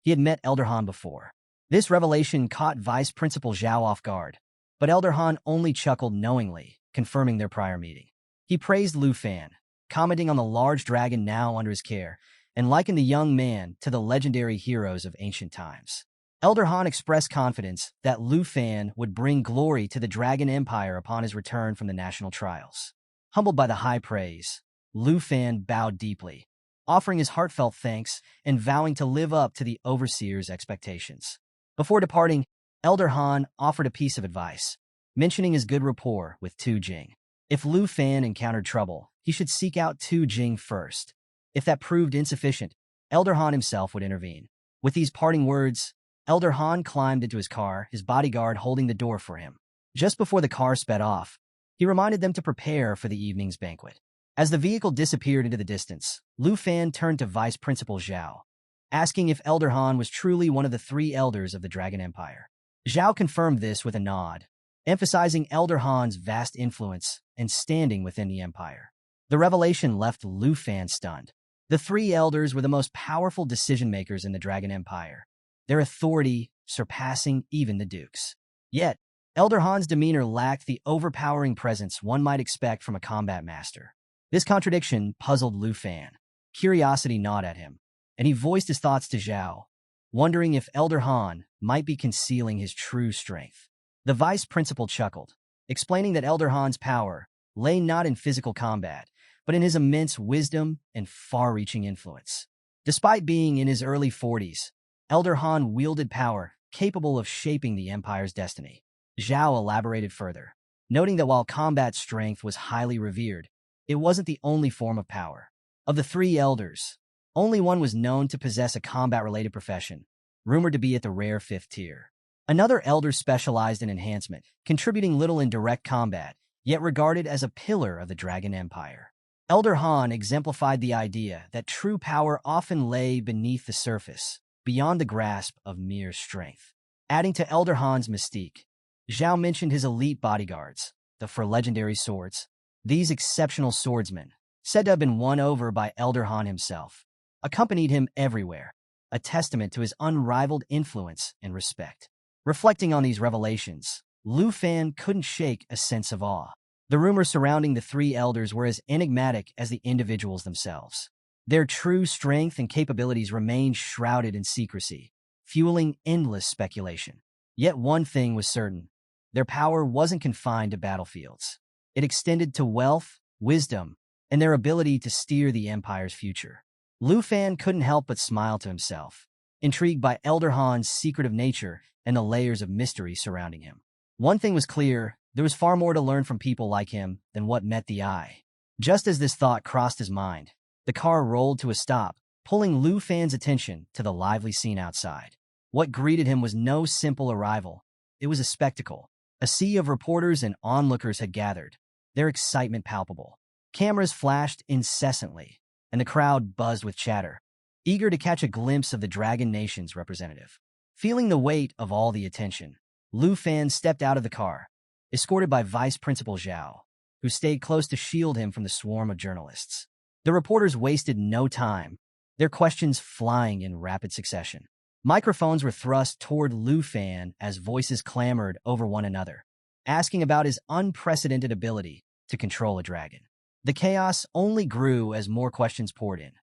Speaker 1: He had met Elder Han before. This revelation caught Vice Principal Zhao off guard, but Elder Han only chuckled knowingly, confirming their prior meeting. He praised Lu Fan, commenting on the large dragon now under his care, and likened the young man to the legendary heroes of ancient times. Elder Han expressed confidence that Lu Fan would bring glory to the Dragon Empire upon his return from the national trials. Humbled by the high praise, Lu Fan bowed deeply, offering his heartfelt thanks and vowing to live up to the Overseer's expectations. Before departing, Elder Han offered a piece of advice, mentioning his good rapport with Tu Jing. If Lu Fan encountered trouble, he should seek out Tu Jing first. If that proved insufficient, Elder Han himself would intervene. With these parting words, Elder Han climbed into his car, his bodyguard holding the door for him. Just before the car sped off, he reminded them to prepare for the evening's banquet. As the vehicle disappeared into the distance, Lu Fan turned to Vice Principal Zhao, asking if Elder Han was truly one of the 3 elders of the Dragon Empire. Zhao confirmed this with a nod, emphasizing Elder Han's vast influence and standing within the empire. The revelation left Lu Fan stunned. The 3 elders were the most powerful decision-makers in the Dragon Empire, their authority surpassing even the dukes. Yet, Elder Han's demeanor lacked the overpowering presence one might expect from a combat master. This contradiction puzzled Lu Fan. Curiosity gnawed at him, and he voiced his thoughts to Zhao, wondering if Elder Han might be concealing his true strength. The vice principal chuckled, explaining that Elder Han's power lay not in physical combat, but in his immense wisdom and far-reaching influence. Despite being in his early 40s, Elder Han wielded power capable of shaping the Empire's destiny. Zhao elaborated further, noting that while combat strength was highly revered, it wasn't the only form of power. Of the three elders, only one was known to possess a combat-related profession, rumored to be at the rare 5th tier. Another elder specialized in enhancement, contributing little in direct combat, yet regarded as a pillar of the Dragon Empire. Elder Han exemplified the idea that true power often lay beneath the surface, beyond the grasp of mere strength. Adding to Elder Han's mystique, Zhao mentioned his elite bodyguards, the four legendary swords. These exceptional swordsmen, said to have been won over by Elder Han himself, accompanied him everywhere, a testament to his unrivaled influence and respect. Reflecting on these revelations, Lu Fan couldn't shake a sense of awe. The rumors surrounding the three elders were as enigmatic as the individuals themselves. Their true strength and capabilities remained shrouded in secrecy, fueling endless speculation. Yet one thing was certain: their power wasn't confined to battlefields. It extended to wealth, wisdom, and their ability to steer the Empire's future. Lu Fan couldn't help but smile to himself, intrigued by Elder Han's secretive nature and the layers of mystery surrounding him. One thing was clear: there was far more to learn from people like him than what met the eye. Just as this thought crossed his mind, the car rolled to a stop, pulling Lu Fan's attention to the lively scene outside. What greeted him was no simple arrival. It was a spectacle. A sea of reporters and onlookers had gathered, their excitement palpable. Cameras flashed incessantly, and the crowd buzzed with chatter, eager to catch a glimpse of the Dragon Nation's representative. Feeling the weight of all the attention, Lu Fan stepped out of the car, escorted by Vice Principal Zhao, who stayed close to shield him from the swarm of journalists. The reporters wasted no time, their questions flying in rapid succession. Microphones were thrust toward Lu Fan as voices clamored over one another, asking about his unprecedented ability to control a dragon. The chaos only grew as more questions poured in.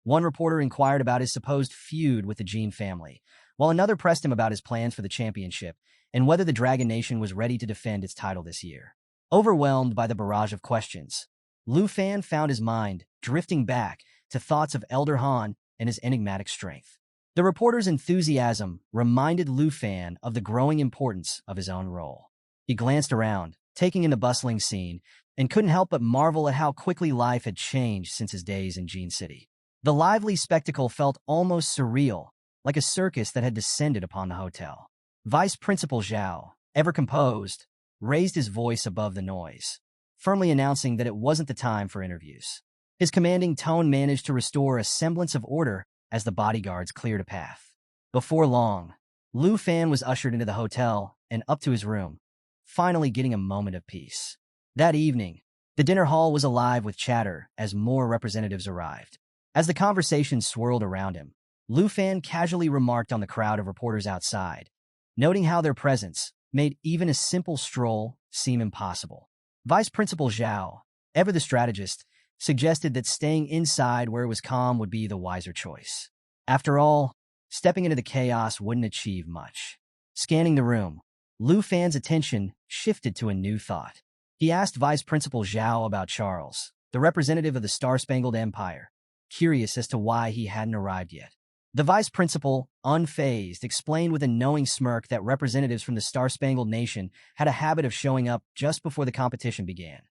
Speaker 1: One reporter inquired about his supposed feud with the Jin family, while another pressed him about his plans for the championship and whether the Dragon Nation was ready to defend its title this year. Overwhelmed by the barrage of questions, Lu Fan found his mind drifting back to thoughts of Elder Han and his enigmatic strength. The reporter's enthusiasm reminded Lu Fan of the growing importance of his own role. He glanced around, taking in the bustling scene, and couldn't help but marvel at how quickly life had changed since his days in Jin City. The lively spectacle felt almost surreal, like a circus that had descended upon the hotel. Vice Principal Zhao, ever composed, raised his voice above the noise, firmly announcing that it wasn't the time for interviews. His commanding tone managed to restore a semblance of order as the bodyguards cleared a path. Before long, Lu Fan was ushered into the hotel and up to his room, finally getting a moment of peace. That evening, the dinner hall was alive with chatter as more representatives arrived. As the conversation swirled around him, Lu Fan casually remarked on the crowd of reporters outside, noting how their presence made even a simple stroll seem impossible. Vice Principal Zhao, ever the strategist, suggested that staying inside where it was calm would be the wiser choice. After all, stepping into the chaos wouldn't achieve much. Scanning the room, Lu Fan's attention shifted to a new thought. He asked Vice Principal Zhao about Charles, the representative of the Star-Spangled Empire, curious as to why he hadn't arrived yet. The vice principal, unfazed, explained with a knowing smirk that representatives from the Star-Spangled Nation had a habit of showing up just before the competition began.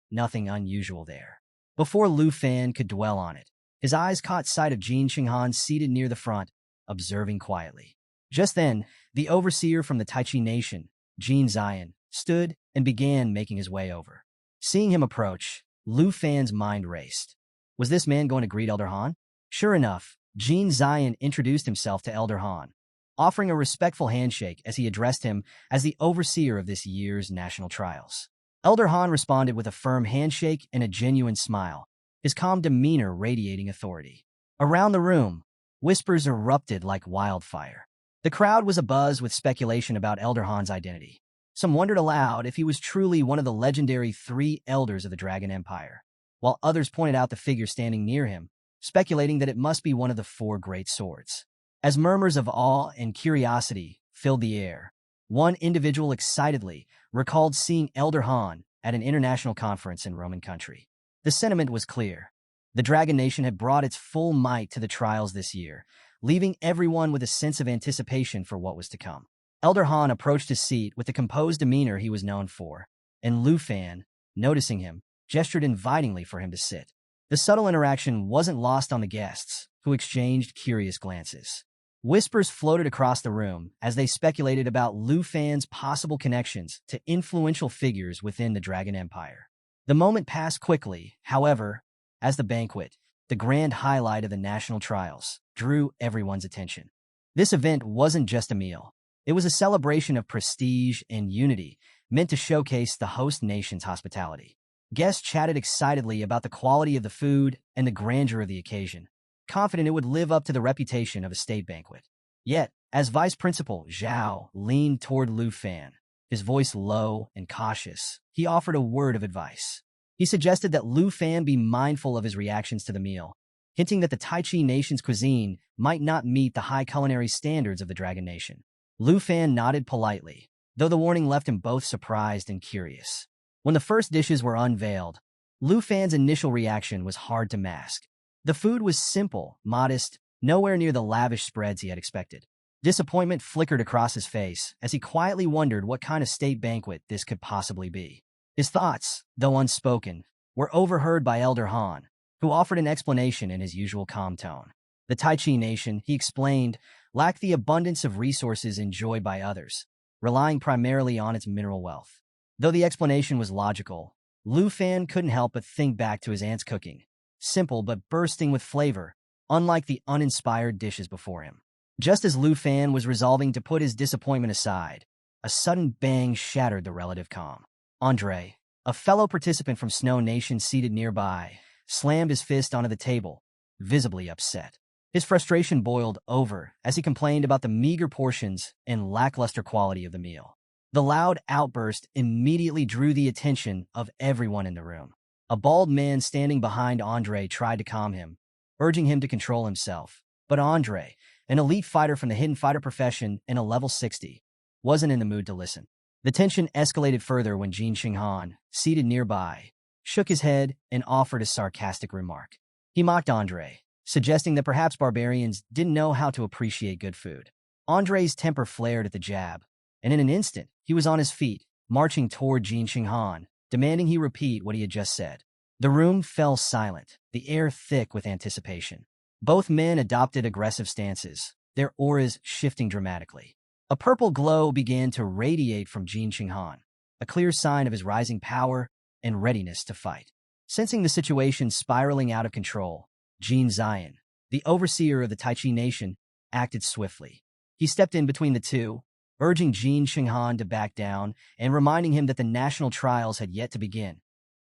Speaker 1: Nothing unusual there. Before Lu Fan could dwell on it, his eyes caught sight of Jin Qinghan seated near the front, observing quietly. Just then, the overseer from the Taichi Nation, Jin Zion, stood and began making his way over. Seeing him approach, Lu Fan's mind raced. Was this man going to greet Elder Han? Sure enough, Jin Zion introduced himself to Elder Han, offering a respectful handshake as he addressed him as the overseer of this year's national trials. Elder Han responded with a firm handshake and a genuine smile, his calm demeanor radiating authority. Around the room, whispers erupted like wildfire. The crowd was abuzz with speculation about Elder Han's identity. Some wondered aloud if he was truly one of the legendary three elders of the Dragon Empire, while others pointed out the figure standing near him speculating that it must be one of the four great swords. As murmurs of awe and curiosity filled the air, one individual excitedly recalled seeing Elder Han at an international conference in Roman country. The sentiment was clear. The Dragon Nation had brought its full might to the trials this year, leaving everyone with a sense of anticipation for what was to come. Elder Han approached his seat with the composed demeanor he was known for, and Lu Fan, noticing him, gestured invitingly for him to sit. The subtle interaction wasn't lost on the guests, who exchanged curious glances. Whispers floated across the room as they speculated about Lu Fan's possible connections to influential figures within the Dragon Empire. The moment passed quickly, however, as the banquet, the grand highlight of the national trials, drew everyone's attention. This event wasn't just a meal. It was a celebration of prestige and unity, meant to showcase the host nation's hospitality. Guests chatted excitedly about the quality of the food and the grandeur of the occasion, confident it would live up to the reputation of a state banquet. Yet, as Vice Principal Zhao leaned toward Lu Fan, his voice low and cautious, he offered a word of advice. He suggested that Lu Fan be mindful of his reactions to the meal, hinting that the Tai Chi Nation's cuisine might not meet the high culinary standards of the Dragon Nation. Lu Fan nodded politely, though the warning left him both surprised and curious. When the first dishes were unveiled, Lu Fan's initial reaction was hard to mask. The food was simple, modest, nowhere near the lavish spreads he had expected. Disappointment flickered across his face as he quietly wondered what kind of state banquet this could possibly be. His thoughts, though unspoken, were overheard by Elder Han, who offered an explanation in his usual calm tone. The Tai Chi Nation, he explained, lacked the abundance of resources enjoyed by others, relying primarily on its mineral wealth. Though the explanation was logical, Lu Fan couldn't help but think back to his aunt's cooking, simple but bursting with flavor, unlike the uninspired dishes before him. Just as Lu Fan was resolving to put his disappointment aside, a sudden bang shattered the relative calm. Andre, a fellow participant from Snow Nation seated nearby, slammed his fist onto the table, visibly upset. His frustration boiled over as he complained about the meager portions and lackluster quality of the meal. The loud outburst immediately drew the attention of everyone in the room. A bald man standing behind Andre tried to calm him, urging him to control himself. But Andre, an elite fighter from the hidden fighter profession and a level 60, wasn't in the mood to listen. The tension escalated further when Jin Xinghan, seated nearby, shook his head and offered a sarcastic remark. He mocked Andre, suggesting that perhaps barbarians didn't know how to appreciate good food. Andre's temper flared at the jab, and in an instant, he was on his feet, marching toward Jin Xinghan, demanding he repeat what he had just said. The room fell silent, the air thick with anticipation. Both men adopted aggressive stances, their auras shifting dramatically. A purple glow began to radiate from Jin Xinghan, a clear sign of his rising power and readiness to fight. Sensing the situation spiraling out of control, Jin Zion, the overseer of the Tai Chi Nation, acted swiftly. He stepped in between the two, urging Jin Xinghan to back down and reminding him that the national trials had yet to begin.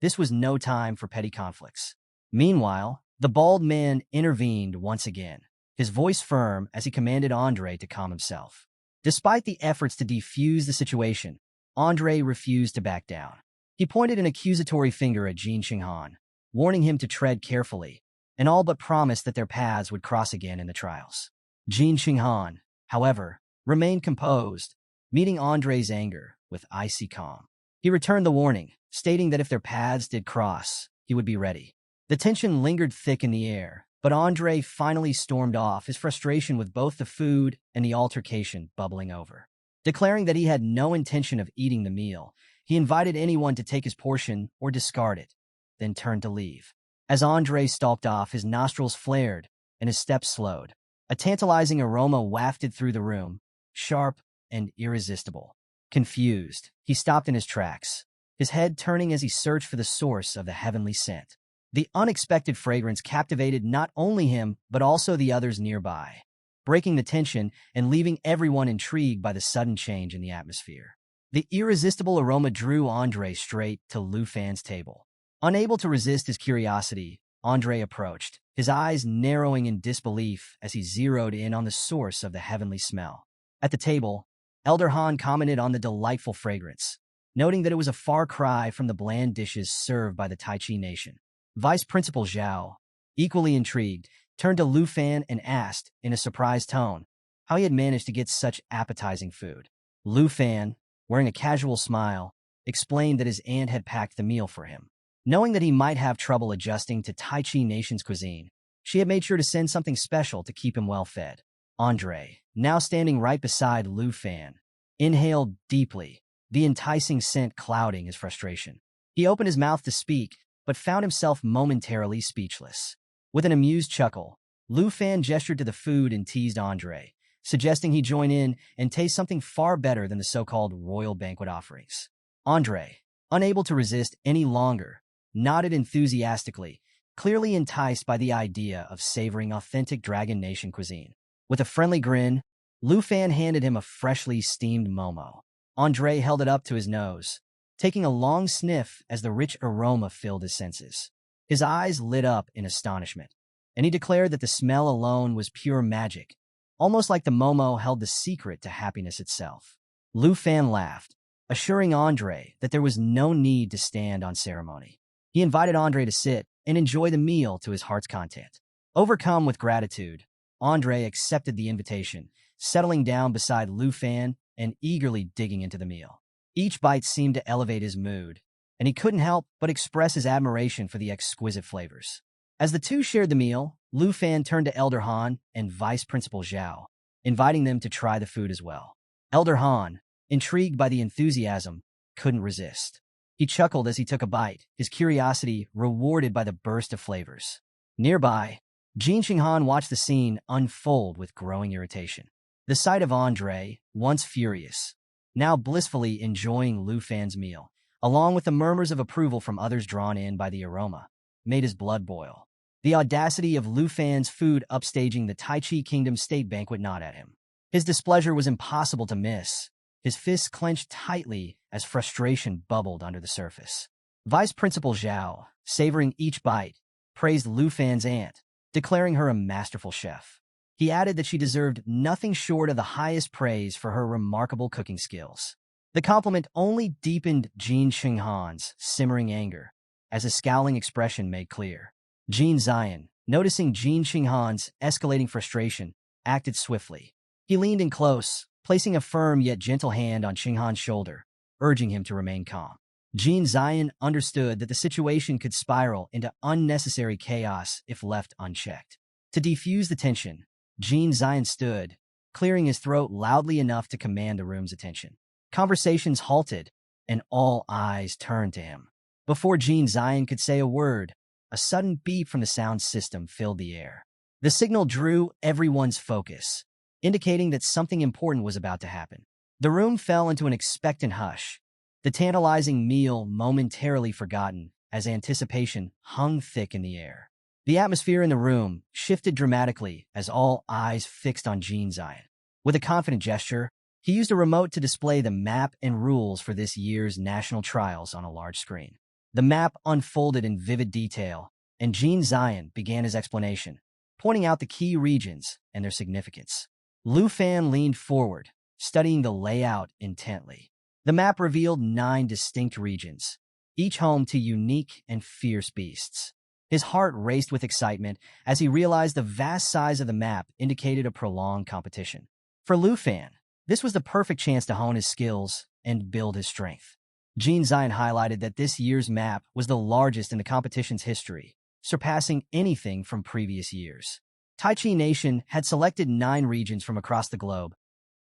Speaker 1: This was no time for petty conflicts. Meanwhile, the bald man intervened once again, his voice firm as he commanded Andre to calm himself. Despite the efforts to defuse the situation, Andre refused to back down. He pointed an accusatory finger at Jin Xinghan, warning him to tread carefully, and all but promised that their paths would cross again in the trials. Jin Xinghan, however, remained composed, meeting Andre's anger with icy calm. He returned the warning, stating that if their paths did cross, he would be ready. The tension lingered thick in the air, but Andre finally stormed off, his frustration with both the food and the altercation bubbling over. Declaring that he had no intention of eating the meal, he invited anyone to take his portion or discard it, then turned to leave. As Andre stalked off, his nostrils flared and his steps slowed. A tantalizing aroma wafted through the room, sharp and irresistible. Confused, he stopped in his tracks, his head turning as he searched for the source of the heavenly scent. The unexpected fragrance captivated not only him, but also the others nearby, breaking the tension and leaving everyone intrigued by the sudden change in the atmosphere. The irresistible aroma drew Andre straight to Lu Fan's table. Unable to resist his curiosity, Andre approached, his eyes narrowing in disbelief as he zeroed in on the source of the heavenly smell. At the table, Elder Han commented on the delightful fragrance, noting that it was a far cry from the bland dishes served by the Tai Chi Nation. Vice Principal Zhao, equally intrigued, turned to Lu Fan and asked, in a surprised tone, how he had managed to get such appetizing food. Lu Fan, wearing a casual smile, explained that his aunt had packed the meal for him. Knowing that he might have trouble adjusting to Tai Chi Nation's cuisine, she had made sure to send something special to keep him well fed. Andre, now standing right beside Lu Fan, inhaled deeply, the enticing scent clouding his frustration. He opened his mouth to speak, but found himself momentarily speechless. With an amused chuckle, Lu Fan gestured to the food and teased Andre, suggesting he join in and taste something far better than the so-called royal banquet offerings. Andre, unable to resist any longer, nodded enthusiastically, clearly enticed by the idea of savoring authentic Dragon Nation cuisine. With a friendly grin, Lu Fan handed him a freshly steamed momo. Andre held it up to his nose, taking a long sniff as the rich aroma filled his senses. His eyes lit up in astonishment, and he declared that the smell alone was pure magic, almost like the momo held the secret to happiness itself. Lu Fan laughed, assuring Andre that there was no need to stand on ceremony. He invited Andre to sit and enjoy the meal to his heart's content. Overcome with gratitude, Andre accepted the invitation, settling down beside Lu Fan and eagerly digging into the meal. Each bite seemed to elevate his mood, and he couldn't help but express his admiration for the exquisite flavors. As the two shared the meal, Lu Fan turned to Elder Han and Vice Principal Zhao, inviting them to try the food as well. Elder Han, intrigued by the enthusiasm, couldn't resist. He chuckled as he took a bite, his curiosity rewarded by the burst of flavors. Nearby, Jin Qinghan watched the scene unfold with growing irritation. The sight of Andre, once furious, now blissfully enjoying Lu Fan's meal, along with the murmurs of approval from others drawn in by the aroma, made his blood boil. The audacity of Lu Fan's food upstaging the Tai Chi Kingdom state banquet gnawed at him. His displeasure was impossible to miss, his fists clenched tightly as frustration bubbled under the surface. Vice Principal Zhao, savoring each bite, praised Lu Fan's aunt, declaring her a masterful chef. He added that she deserved nothing short of the highest praise for her remarkable cooking skills. The compliment only deepened Jin Qinghan's simmering anger, as a scowling expression made clear. Jin Zion, noticing Jin Qinghan's escalating frustration, acted swiftly. He leaned in close, placing a firm yet gentle hand on Qinghan's shoulder, urging him to remain calm. Jin Zion understood that the situation could spiral into unnecessary chaos if left unchecked. To defuse the tension, Jin Zion stood, clearing his throat loudly enough to command the room's attention. Conversations halted, and all eyes turned to him. Before Jin Zion could say a word, a sudden beep from the sound system filled the air. The signal drew everyone's focus, indicating that something important was about to happen. The room fell into an expectant hush, the tantalizing meal momentarily forgotten as anticipation hung thick in the air. The atmosphere in the room shifted dramatically as all eyes fixed on Jin Zion. With a confident gesture, he used a remote to display the map and rules for this year's national trials on a large screen. The map unfolded in vivid detail, and Jin Zion began his explanation, pointing out the key regions and their significance. Lu Fan leaned forward, studying the layout intently. The map revealed 9 distinct regions, each home to unique and fierce beasts. His heart raced with excitement as he realized the vast size of the map indicated a prolonged competition. For Lu Fan, this was the perfect chance to hone his skills and build his strength. Jin Zion highlighted that this year's map was the largest in the competition's history, surpassing anything from previous years. Tai Chi Nation had selected 9 regions from across the globe,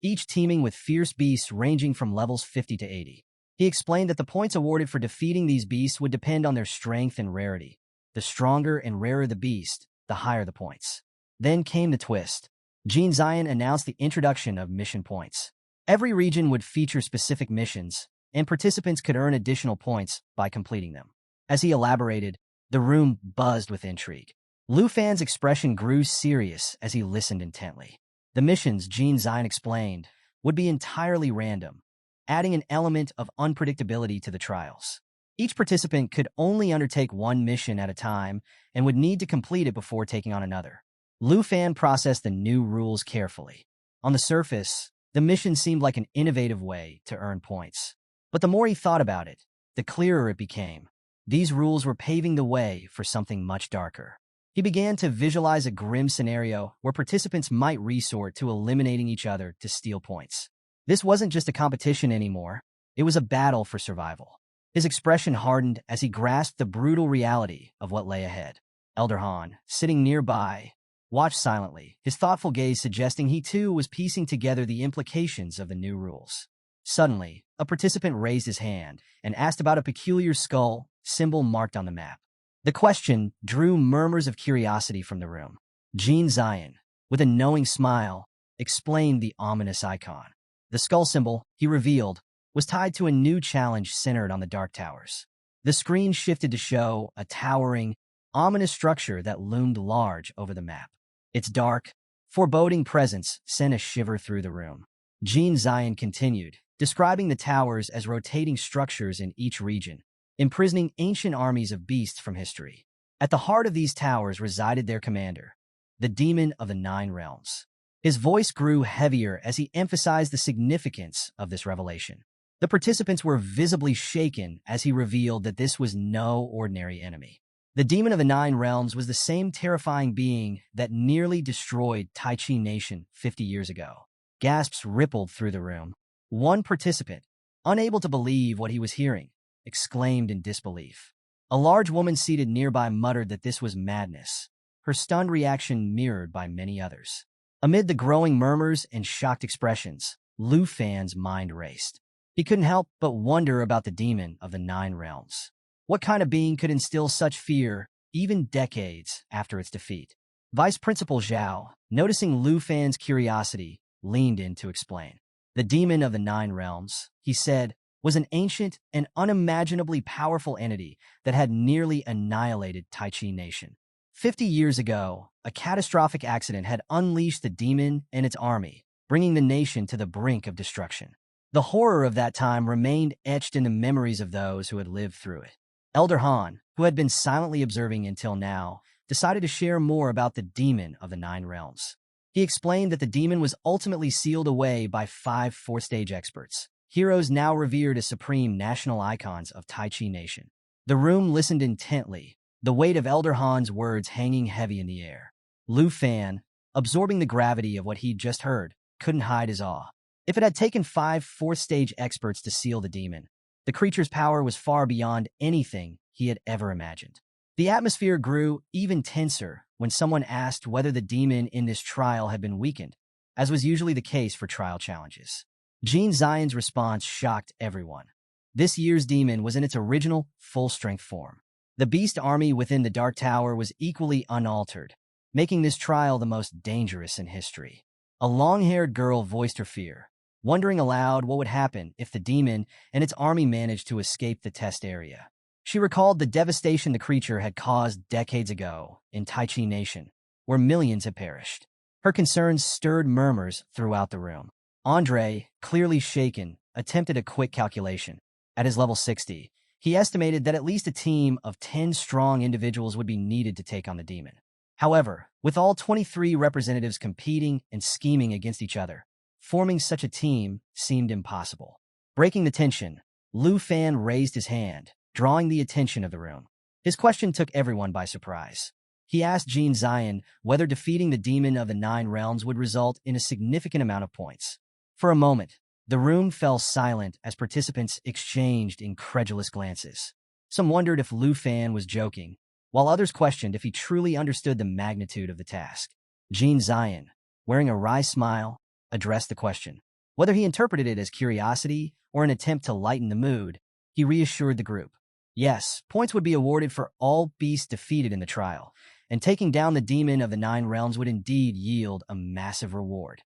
Speaker 1: each teeming with fierce beasts ranging from levels 50 to 80. He explained that the points awarded for defeating these beasts would depend on their strength and rarity. The stronger and rarer the beast, the higher the points. Then came the twist. Jin Zion announced the introduction of mission points. Every region would feature specific missions, and participants could earn additional points by completing them. As he elaborated, the room buzzed with intrigue. Lu Fan's expression grew serious as he listened intently. The missions, Jin Zion explained, would be entirely random, adding an element of unpredictability to the trials. Each participant could only undertake one mission at a time and would need to complete it before taking on another. Lu Fan processed the new rules carefully. On the surface, the mission seemed like an innovative way to earn points. But the more he thought about it, the clearer it became. These rules were paving the way for something much darker. He began to visualize a grim scenario where participants might resort to eliminating each other to steal points. This wasn't just a competition anymore, it was a battle for survival. His expression hardened as he grasped the brutal reality of what lay ahead. Elder Han, sitting nearby, watched silently, his thoughtful gaze suggesting he too was piecing together the implications of the new rules. Suddenly, a participant raised his hand and asked about a peculiar skull symbol marked on the map. The question drew murmurs of curiosity from the room. Jean Zion, with a knowing smile, explained the ominous icon. The skull symbol, he revealed, was tied to a new challenge centered on the Dark Towers. The screen shifted to show a towering, ominous structure that loomed large over the map. Its dark, foreboding presence sent a shiver through the room. Jean Zion continued, describing the towers as rotating structures in each region, imprisoning ancient armies of beasts from history. At the heart of these towers resided their commander, the Demon of the Nine Realms. His voice grew heavier as he emphasized the significance of this revelation. The participants were visibly shaken as he revealed that this was no ordinary enemy. The Demon of the Nine Realms was the same terrifying being that nearly destroyed Taichi Nation 50 years ago. Gasps rippled through the room. One participant, unable to believe what he was hearing, exclaimed in disbelief. A large woman seated nearby muttered that this was madness, her stunned reaction mirrored by many others. Amid the growing murmurs and shocked expressions, Lu Fan's mind raced. He couldn't help but wonder about the Demon of the Nine Realms. What kind of being could instill such fear, even decades after its defeat? Vice Principal Zhao, noticing Lu Fan's curiosity, leaned in to explain. The Demon of the Nine Realms, he said, was an ancient and unimaginably powerful entity that had nearly annihilated Taichi Nation. 50 years ago, a catastrophic accident had unleashed the demon and its army, bringing the nation to the brink of destruction. The horror of that time remained etched in the memories of those who had lived through it. Elder Han, who had been silently observing until now, decided to share more about the Demon of the Nine Realms. He explained that the demon was ultimately sealed away by 5 fourth-stage experts, heroes now revered as supreme national icons of Taichi Nation. The room listened intently, the weight of Elder Han's words hanging heavy in the air. Lu Fan, absorbing the gravity of what he'd just heard, couldn't hide his awe. If it had taken 5 fourth-stage experts to seal the demon, the creature's power was far beyond anything he had ever imagined. The atmosphere grew even tenser when someone asked whether the demon in this trial had been weakened, as was usually the case for trial challenges. Jean Zion's response shocked everyone. This year's demon was in its original, full-strength form. The beast army within the Dark Tower was equally unaltered, making this trial the most dangerous in history. A long-haired girl voiced her fear, wondering aloud what would happen if the demon and its army managed to escape the test area. She recalled the devastation the creature had caused decades ago in Taichi Nation, where millions had perished. Her concerns stirred murmurs throughout the room. Andre, clearly shaken, attempted a quick calculation. At his level 60, he estimated that at least a team of 10 strong individuals would be needed to take on the demon. However, with all 23 representatives competing and scheming against each other, forming such a team seemed impossible. Breaking the tension, Lu Fan raised his hand, drawing the attention of the room. His question took everyone by surprise. He asked Jean Zion whether defeating the Demon of the Nine Realms would result in a significant amount of points. For a moment, the room fell silent as participants exchanged incredulous glances. Some wondered if Lu Fan was joking, while others questioned if he truly understood the magnitude of the task. Jean Zion, wearing a wry smile, addressed the question. Whether he interpreted it as curiosity or an attempt to lighten the mood, he reassured the group. Yes, points would be awarded for all beasts defeated in the trial, and taking down the Demon of the Nine Realms would indeed yield a massive reward,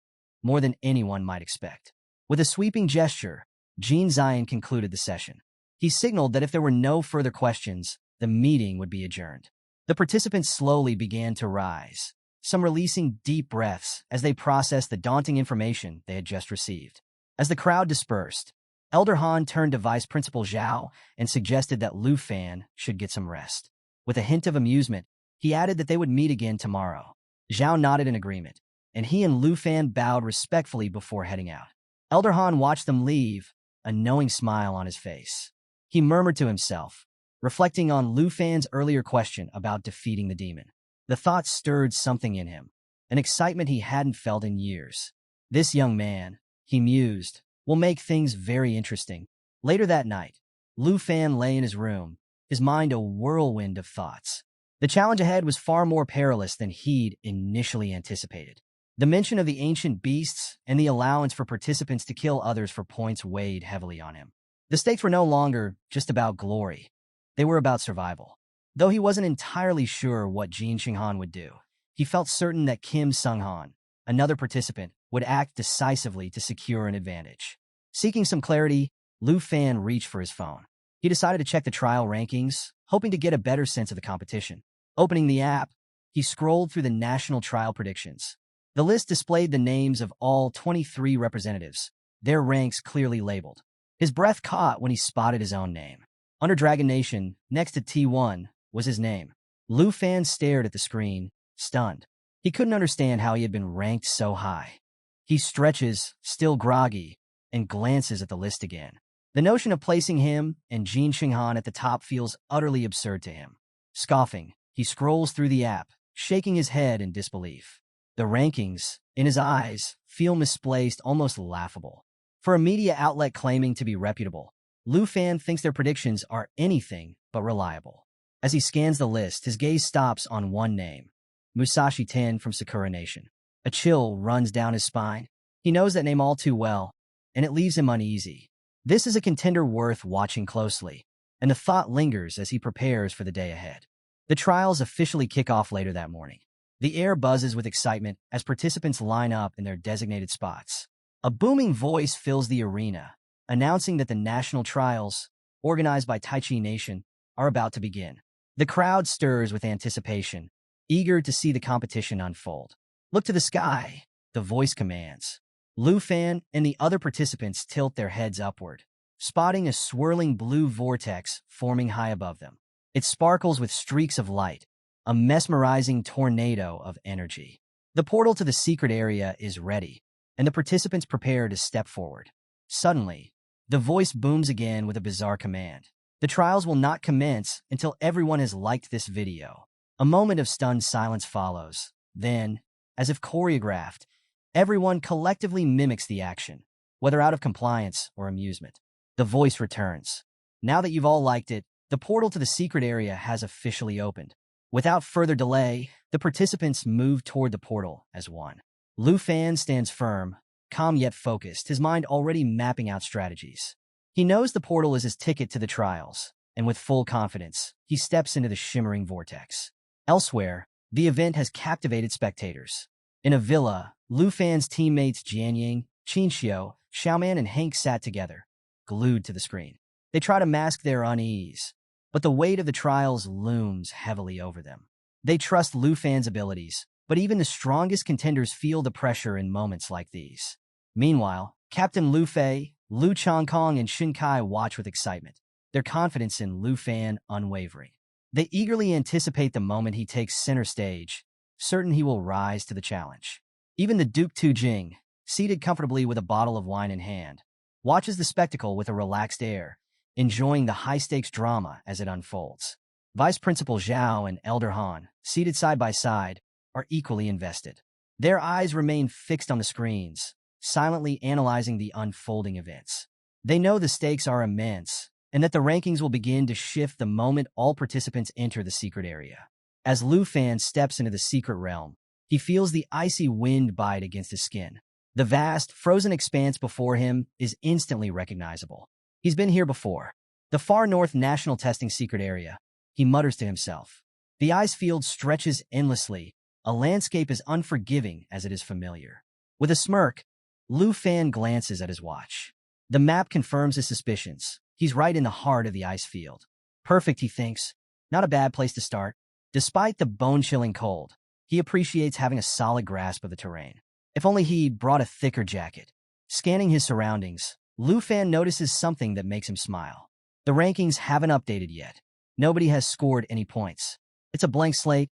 Speaker 1: more than anyone might expect. With a sweeping gesture, Jean Zion concluded the session. He signaled that if there were no further questions, the meeting would be adjourned. The participants slowly began to rise, some releasing deep breaths as they processed the daunting information they had just received. As the crowd dispersed, Elder Han turned to Vice Principal Zhao and suggested that Lu Fan should get some rest. With a hint of amusement, he added that they would meet again tomorrow. Zhao nodded in agreement, and he and Lu Fan bowed respectfully before heading out. Elder Han watched them leave, a knowing smile on his face. He murmured to himself, reflecting on Lu Fan's earlier question about defeating the demon. The thought stirred something in him, an excitement he hadn't felt in years. This young man, he mused, will make things very interesting. Later that night, Lu Fan lay in his room, his mind a whirlwind of thoughts. The challenge ahead was far more perilous than he'd initially anticipated. The mention of the ancient beasts and the allowance for participants to kill others for points weighed heavily on him. The stakes were no longer just about glory. They were about survival. Though he wasn't entirely sure what Jin Xinghan would do, he felt certain that Kim Sung-han, another participant, would act decisively to secure an advantage. Seeking some clarity, Lu Fan reached for his phone. He decided to check the trial rankings, hoping to get a better sense of the competition. Opening the app, he scrolled through the national trial predictions. The list displayed the names of all 23 representatives, their ranks clearly labeled. His breath caught when he spotted his own name. Under Dragon Nation, next to T1, was his name. Lu Fan stared at the screen, stunned. He couldn't understand how he had been ranked so high. He stretches, still groggy, and glances at the list again. The notion of placing him and Jin Xinghan at the top feels utterly absurd to him. Scoffing, he scrolls through the app, shaking his head in disbelief. The rankings, in his eyes, feel misplaced, almost laughable. For a media outlet claiming to be reputable, Lu Fan thinks their predictions are anything but reliable. As he scans the list, his gaze stops on one name, Musashi Ten from Sakura Nation. A chill runs down his spine. He knows that name all too well, and it leaves him uneasy. This is a contender worth watching closely, and the thought lingers as he prepares for the day ahead. The trials officially kick off later that morning. The air buzzes with excitement as participants line up in their designated spots. A booming voice fills the arena, announcing that the national trials, organized by Taichi Nation, are about to begin. The crowd stirs with anticipation, eager to see the competition unfold. Look to the sky, the voice commands. Lu Fan and the other participants tilt their heads upward, spotting a swirling blue vortex forming high above them. It sparkles with streaks of light, a mesmerizing tornado of energy. The portal to the secret area is ready, and the participants prepare to step forward. Suddenly, the voice booms again with a bizarre command. The trials will not commence until everyone has liked this video. A moment of stunned silence follows. Then, as if choreographed, everyone collectively mimics the action, whether out of compliance or amusement. The voice returns. Now that you've all liked it, the portal to the secret area has officially opened. Without further delay, the participants move toward the portal as one. Lu Fan stands firm, calm yet focused, his mind already mapping out strategies. He knows the portal is his ticket to the trials, and with full confidence, he steps into the shimmering vortex. Elsewhere, the event has captivated spectators. In a villa, Lu Fan's teammates Jianying, Qinxiu, Xiaoman, and Hank sat together, glued to the screen. They try to mask their unease, but the weight of the trials looms heavily over them. They trust Lu Fan's abilities, but even the strongest contenders feel the pressure in moments like these. Meanwhile, Captain Lu Fei, Lu Changkong, and Shin Kai watch with excitement, their confidence in Lu Fan unwavering. They eagerly anticipate the moment he takes center stage, certain he will rise to the challenge. Even the Duke Tu Jing, seated comfortably with a bottle of wine in hand, watches the spectacle with a relaxed air, enjoying the high-stakes drama as it unfolds. Vice Principal Zhao and Elder Han, seated side by side, are equally invested. Their eyes remain fixed on the screens, silently analyzing the unfolding events. They know the stakes are immense, and that the rankings will begin to shift the moment all participants enter the secret area. As Lu Fan steps into the secret realm, he feels the icy wind bite against his skin. The vast, frozen expanse before him is instantly recognizable. He's been here before. The far north national testing secret area, he mutters to himself. The ice field stretches endlessly, a landscape as unforgiving as it is familiar. With a smirk, Lu Fan glances at his watch. The map confirms his suspicions. He's right in the heart of the ice field. Perfect, he thinks. Not a bad place to start. Despite the bone-chilling cold, he appreciates having a solid grasp of the terrain. If only he'd brought a thicker jacket. Scanning his surroundings, Lu Fan notices something that makes him smile. The rankings haven't updated yet. Nobody has scored any points. It's a blank slate,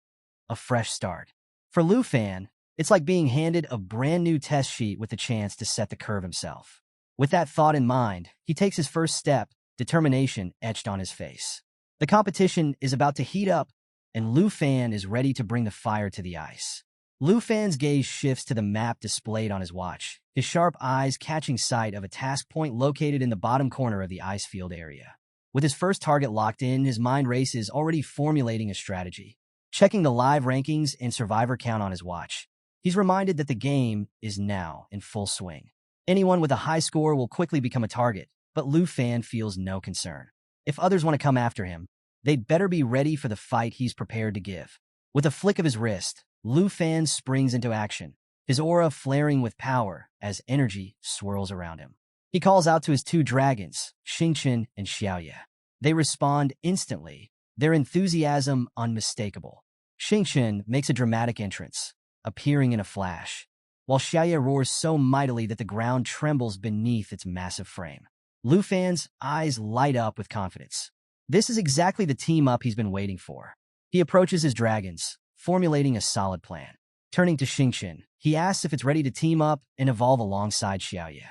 Speaker 1: a fresh start. For Lu Fan, it's like being handed a brand new test sheet with the chance to set the curve himself. With that thought in mind, he takes his first step, determination etched on his face. The competition is about to heat up, and Lu Fan is ready to bring the fire to the ice. Lu Fan's gaze shifts to the map displayed on his watch, his sharp eyes catching sight of a task point located in the bottom corner of the ice field area. With his first target locked in, his mind races, already formulating a strategy. Checking the live rankings and survivor count on his watch, he's reminded that the game is now in full swing. Anyone with a high score will quickly become a target, but Lu Fan feels no concern. If others want to come after him, they'd better be ready for the fight he's prepared to give. With a flick of his wrist, Lu Fan springs into action, his aura flaring with power as energy swirls around him. He calls out to his two dragons, Xingqian and Xiaoye. They respond instantly, their enthusiasm unmistakable. Xingqian makes a dramatic entrance, appearing in a flash, while Xiaoye roars so mightily that the ground trembles beneath its massive frame. Lu Fan's eyes light up with confidence. This is exactly the team-up he's been waiting for. He approaches his dragons, formulating a solid plan. Turning to Xingqian, he asks if it's ready to team up and evolve alongside Xiaoye.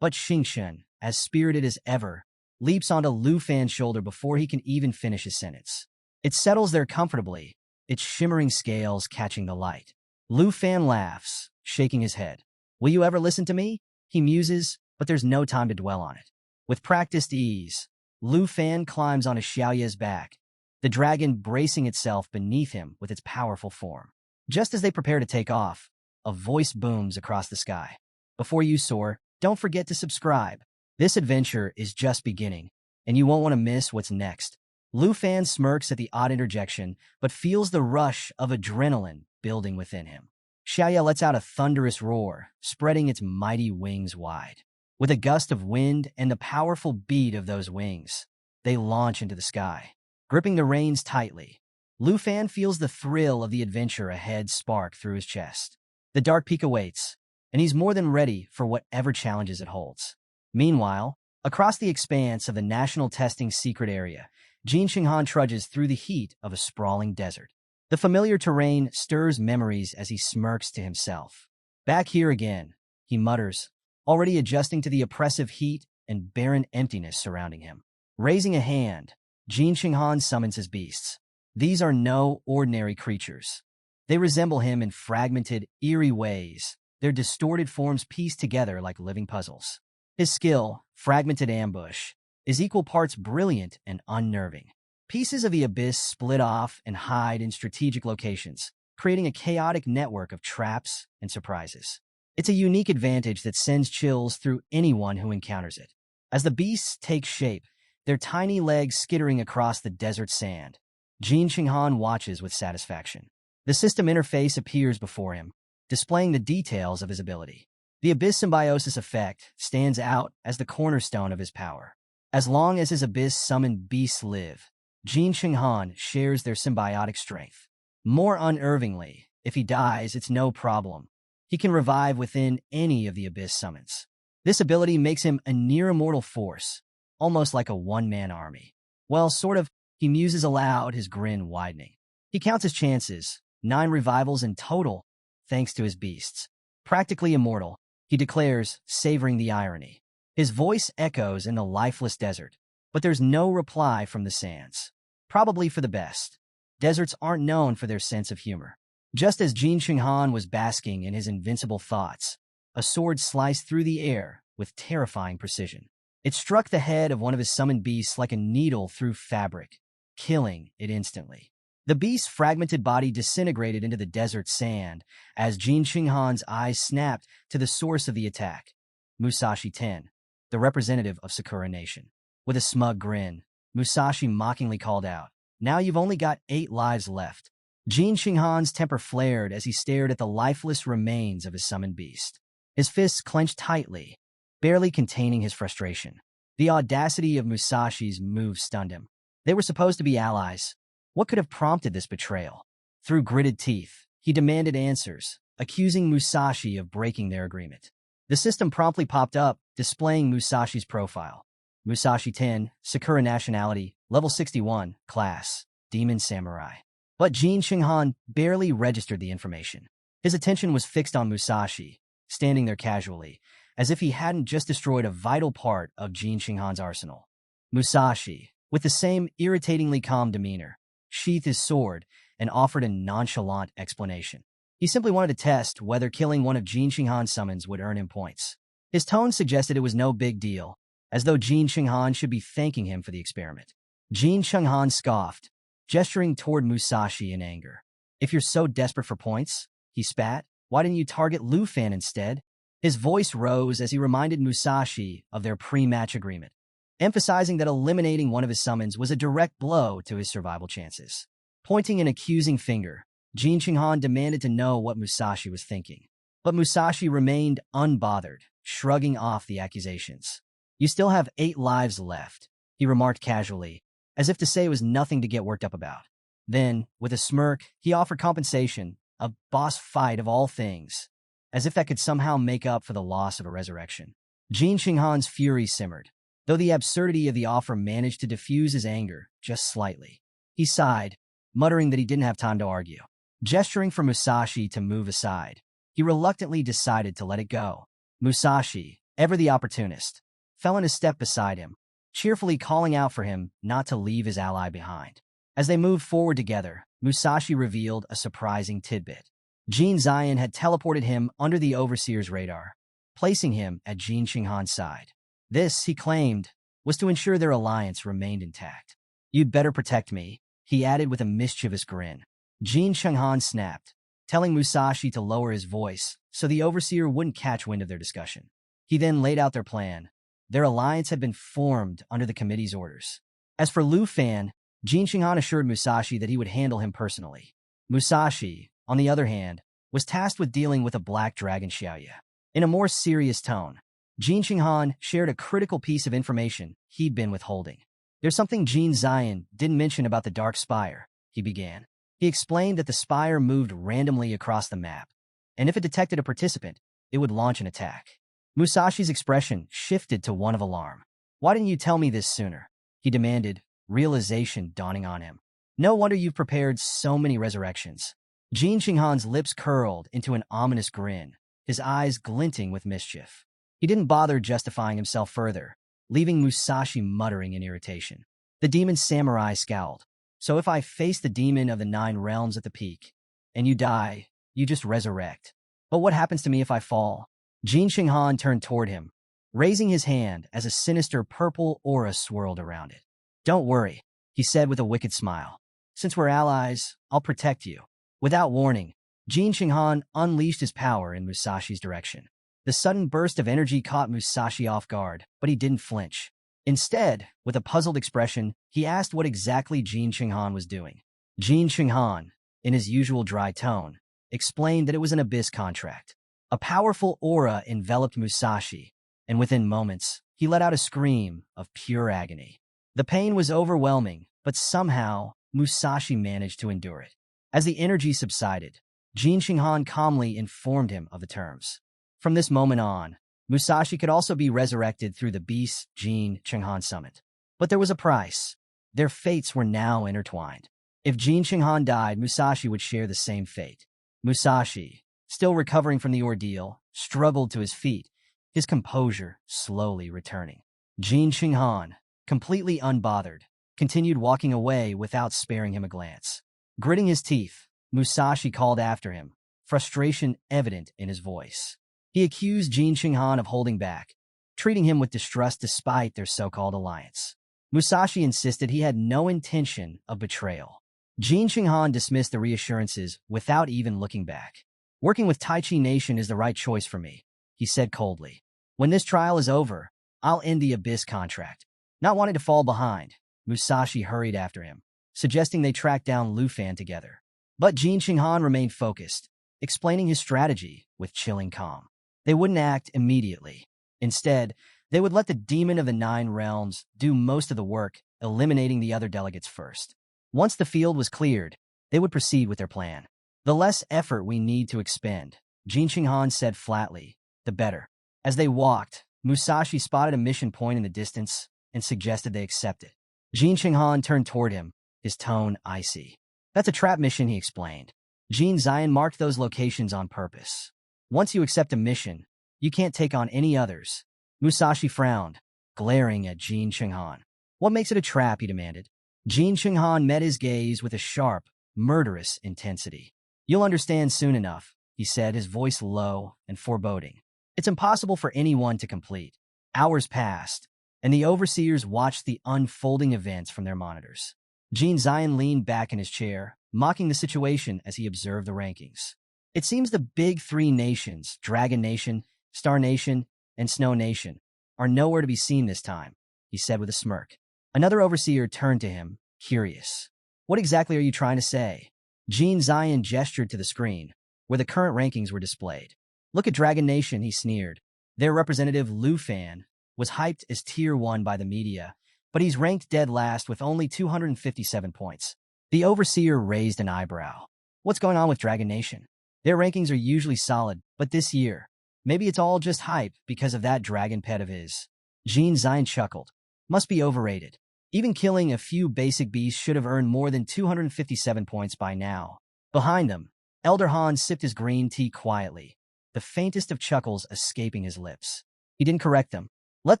Speaker 1: But Xingqian, as spirited as ever, leaps onto Lu Fan's shoulder before he can even finish his sentence. It settles there comfortably, its shimmering scales catching the light. Lu Fan laughs, shaking his head. "Will you ever listen to me?" he muses, but there's no time to dwell on it. With practiced ease, Lu Fan climbs onto Xiaoye's back, the dragon bracing itself beneath him with its powerful form. Just as they prepare to take off, a voice booms across the sky. "Before you soar, don't forget to subscribe. This adventure is just beginning, and you won't want to miss what's next." Lu Fan smirks at the odd interjection, but feels the rush of adrenaline building within him. Xiaoye lets out a thunderous roar, spreading its mighty wings wide. With a gust of wind and the powerful beat of those wings, they launch into the sky. Gripping the reins tightly, Lu Fan feels the thrill of the adventure ahead spark through his chest. The dark peak awaits, and he's more than ready for whatever challenges it holds. Meanwhile, across the expanse of the National Testing Secret Area, Jin Xinghan trudges through the heat of a sprawling desert. The familiar terrain stirs memories as he smirks to himself. "Back here again," he mutters, already adjusting to the oppressive heat and barren emptiness surrounding him. Raising a hand, Jin Xinghan summons his beasts. These are no ordinary creatures. They resemble him in fragmented, eerie ways, their distorted forms pieced together like living puzzles. His skill, Fragmented Ambush, is equal parts brilliant and unnerving. Pieces of the abyss split off and hide in strategic locations, creating a chaotic network of traps and surprises. It's a unique advantage that sends chills through anyone who encounters it. As the beasts take shape, their tiny legs skittering across the desert sand, Jin Xinghan watches with satisfaction. The system interface appears before him, displaying the details of his ability. The Abyss Symbiosis effect stands out as the cornerstone of his power. As long as his Abyss-summoned beasts live, Jin Xinghan shares their symbiotic strength. More unnervingly, if he dies, it's no problem. He can revive within any of the Abyss summons. This ability makes him a near-immortal force, almost like a one-man army. Well, sort of, he muses aloud, his grin widening. He counts his chances, 9 revivals in total, thanks to his beasts. Practically immortal, he declares, savoring the irony. His voice echoes in the lifeless desert, but there's no reply from the sands. Probably for the best. Deserts aren't known for their sense of humor. Just as Jin Xinghan was basking in his invincible thoughts, a sword sliced through the air with terrifying precision. It struck the head of one of his summoned beasts like a needle through fabric, killing it instantly. The beast's fragmented body disintegrated into the desert sand as Jin Xinghan's eyes snapped to the source of the attack, Musashi 10, the representative of Sakura Nation. With a smug grin, Musashi mockingly called out, "Now you've only got 8 lives left." Jin Xinghan's temper flared as he stared at the lifeless remains of his summoned beast. His fists clenched tightly, barely containing his frustration. The audacity of Musashi's move stunned him. They were supposed to be allies. What could have prompted this betrayal? Through gritted teeth, he demanded answers, accusing Musashi of breaking their agreement. The system promptly popped up, displaying Musashi's profile. Musashi 10, Sakura nationality, level 61, class, Demon Samurai. But Jin Xinghan barely registered the information. His attention was fixed on Musashi, standing there casually, as if he hadn't just destroyed a vital part of Jin Xinghan's arsenal. Musashi, with the same irritatingly calm demeanor, sheathed his sword and offered a nonchalant explanation. He simply wanted to test whether killing one of Jin Qinghan's summons would earn him points. His tone suggested it was no big deal, as though Jin Qinghan should be thanking him for the experiment. Jin Qinghan scoffed, gesturing toward Musashi in anger. "If you're so desperate for points," he spat, "why didn't you target Lu Fan instead?" His voice rose as he reminded Musashi of their pre-match agreement, emphasizing that eliminating one of his summons was a direct blow to his survival chances. Pointing an accusing finger, Jin Qinghan demanded to know what Musashi was thinking. But Musashi remained unbothered, shrugging off the accusations. "You still have 8 lives left," he remarked casually, as if to say it was nothing to get worked up about. Then, with a smirk, he offered compensation, a boss fight of all things, as if that could somehow make up for the loss of a resurrection. Jin Qinghan's fury simmered, though the absurdity of the offer managed to diffuse his anger just slightly. He sighed, muttering that he didn't have time to argue. Gesturing for Musashi to move aside, he reluctantly decided to let it go. Musashi, ever the opportunist, fell in a step beside him, cheerfully calling out for him not to leave his ally behind. As they moved forward together, Musashi revealed a surprising tidbit. Jin Zion had teleported him under the Overseer's radar, placing him at Jin Qinghan's side. This, he claimed, was to ensure their alliance remained intact. "You'd better protect me," he added with a mischievous grin. Jin Qinghan snapped, telling Musashi to lower his voice so the Overseer wouldn't catch wind of their discussion. He then laid out their plan. Their alliance had been formed under the committee's orders. As for Lu Fan, Jin Qinghan assured Musashi that he would handle him personally. Musashi, on the other hand, was tasked with dealing with a black dragon Xiaoya. In a more serious tone, Jin Qinghan shared a critical piece of information he'd been withholding. "There's something Jin Zion didn't mention about the Dark Spire," he began. He explained that the spire moved randomly across the map, and if it detected a participant, it would launch an attack. Musashi's expression shifted to one of alarm. "Why didn't you tell me this sooner?" he demanded, realization dawning on him. "No wonder you've prepared so many resurrections." Jin Qinghan's lips curled into an ominous grin, his eyes glinting with mischief. He didn't bother justifying himself further, leaving Musashi muttering in irritation. The demon samurai scowled. "So if I face the demon of the 9 realms at the peak, and you die, you just resurrect. But what happens to me if I fall?" Jin Qinghan turned toward him, raising his hand as a sinister purple aura swirled around it. "Don't worry," he said with a wicked smile. "Since we're allies, I'll protect you." Without warning, Jin Qinghan unleashed his power in Musashi's direction. The sudden burst of energy caught Musashi off guard, but he didn't flinch. Instead, with a puzzled expression, he asked what exactly Jin Qinghan was doing. Jin Qinghan, in his usual dry tone, explained that it was an abyss contract. A powerful aura enveloped Musashi, and within moments, he let out a scream of pure agony. The pain was overwhelming, but somehow, Musashi managed to endure it. As the energy subsided, Jin Qinghan calmly informed him of the terms. From this moment on, Musashi could also be resurrected through the beast Jin Qinghan summit. But there was a price. Their fates were now intertwined. If Jin Qinghan died, Musashi would share the same fate. Musashi, still recovering from the ordeal, struggled to his feet, his composure slowly returning. Jin Qinghan, completely unbothered, continued walking away without sparing him a glance. Gritting his teeth, Musashi called after him, frustration evident in his voice. He accused Jin Qinghan of holding back, treating him with distrust despite their so-called alliance. Musashi insisted he had no intention of betrayal. Jin Qinghan dismissed the reassurances without even looking back. "Working with Taichi Nation is the right choice for me," he said coldly. "When this trial is over, I'll end the Abyss contract." Not wanting to fall behind, Musashi hurried after him, suggesting they track down Lu Fan together. But Jin Qinghan remained focused, explaining his strategy with chilling calm. They wouldn't act immediately. Instead, they would let the demon of the 9 realms do most of the work, eliminating the other delegates first. Once the field was cleared, they would proceed with their plan. "The less effort we need to expend," Jin Qinghan said flatly, "the better." As they walked, Musashi spotted a mission point in the distance and suggested they accept it. Jin Qinghan turned toward him, his tone icy. "That's a trap mission," he explained. Jin Zion marked those locations on purpose. "Once you accept a mission, you can't take on any others." Musashi frowned, glaring at Jin Qinghan. "What makes it a trap?" he demanded. Jin Qinghan met his gaze with a sharp, murderous intensity. "You'll understand soon enough," he said, his voice low and foreboding. "It's impossible for anyone to complete." Hours passed, and the overseers watched the unfolding events from their monitors. Jean Zion leaned back in his chair, mocking the situation as he observed the rankings. "It seems the big three nations, Dragon Nation, Star Nation, and Snow Nation, are nowhere to be seen this time," he said with a smirk. Another overseer turned to him, curious. "What exactly are you trying to say?" Jean Zion gestured to the screen, where the current rankings were displayed. "Look at Dragon Nation," he sneered. "Their representative, Lu Fan, was hyped as Tier 1 by the media, but he's ranked dead last with only 257 points. The overseer raised an eyebrow. "What's going on with Dragon Nation? Their rankings are usually solid, but this year, maybe it's all just hype because of that dragon pet of his." Jean Zion chuckled. "Must be overrated. Even killing a few basic beasts should have earned more than 257 points by now." Behind them, Elder Han sipped his green tea quietly, the faintest of chuckles escaping his lips. He didn't correct them. Let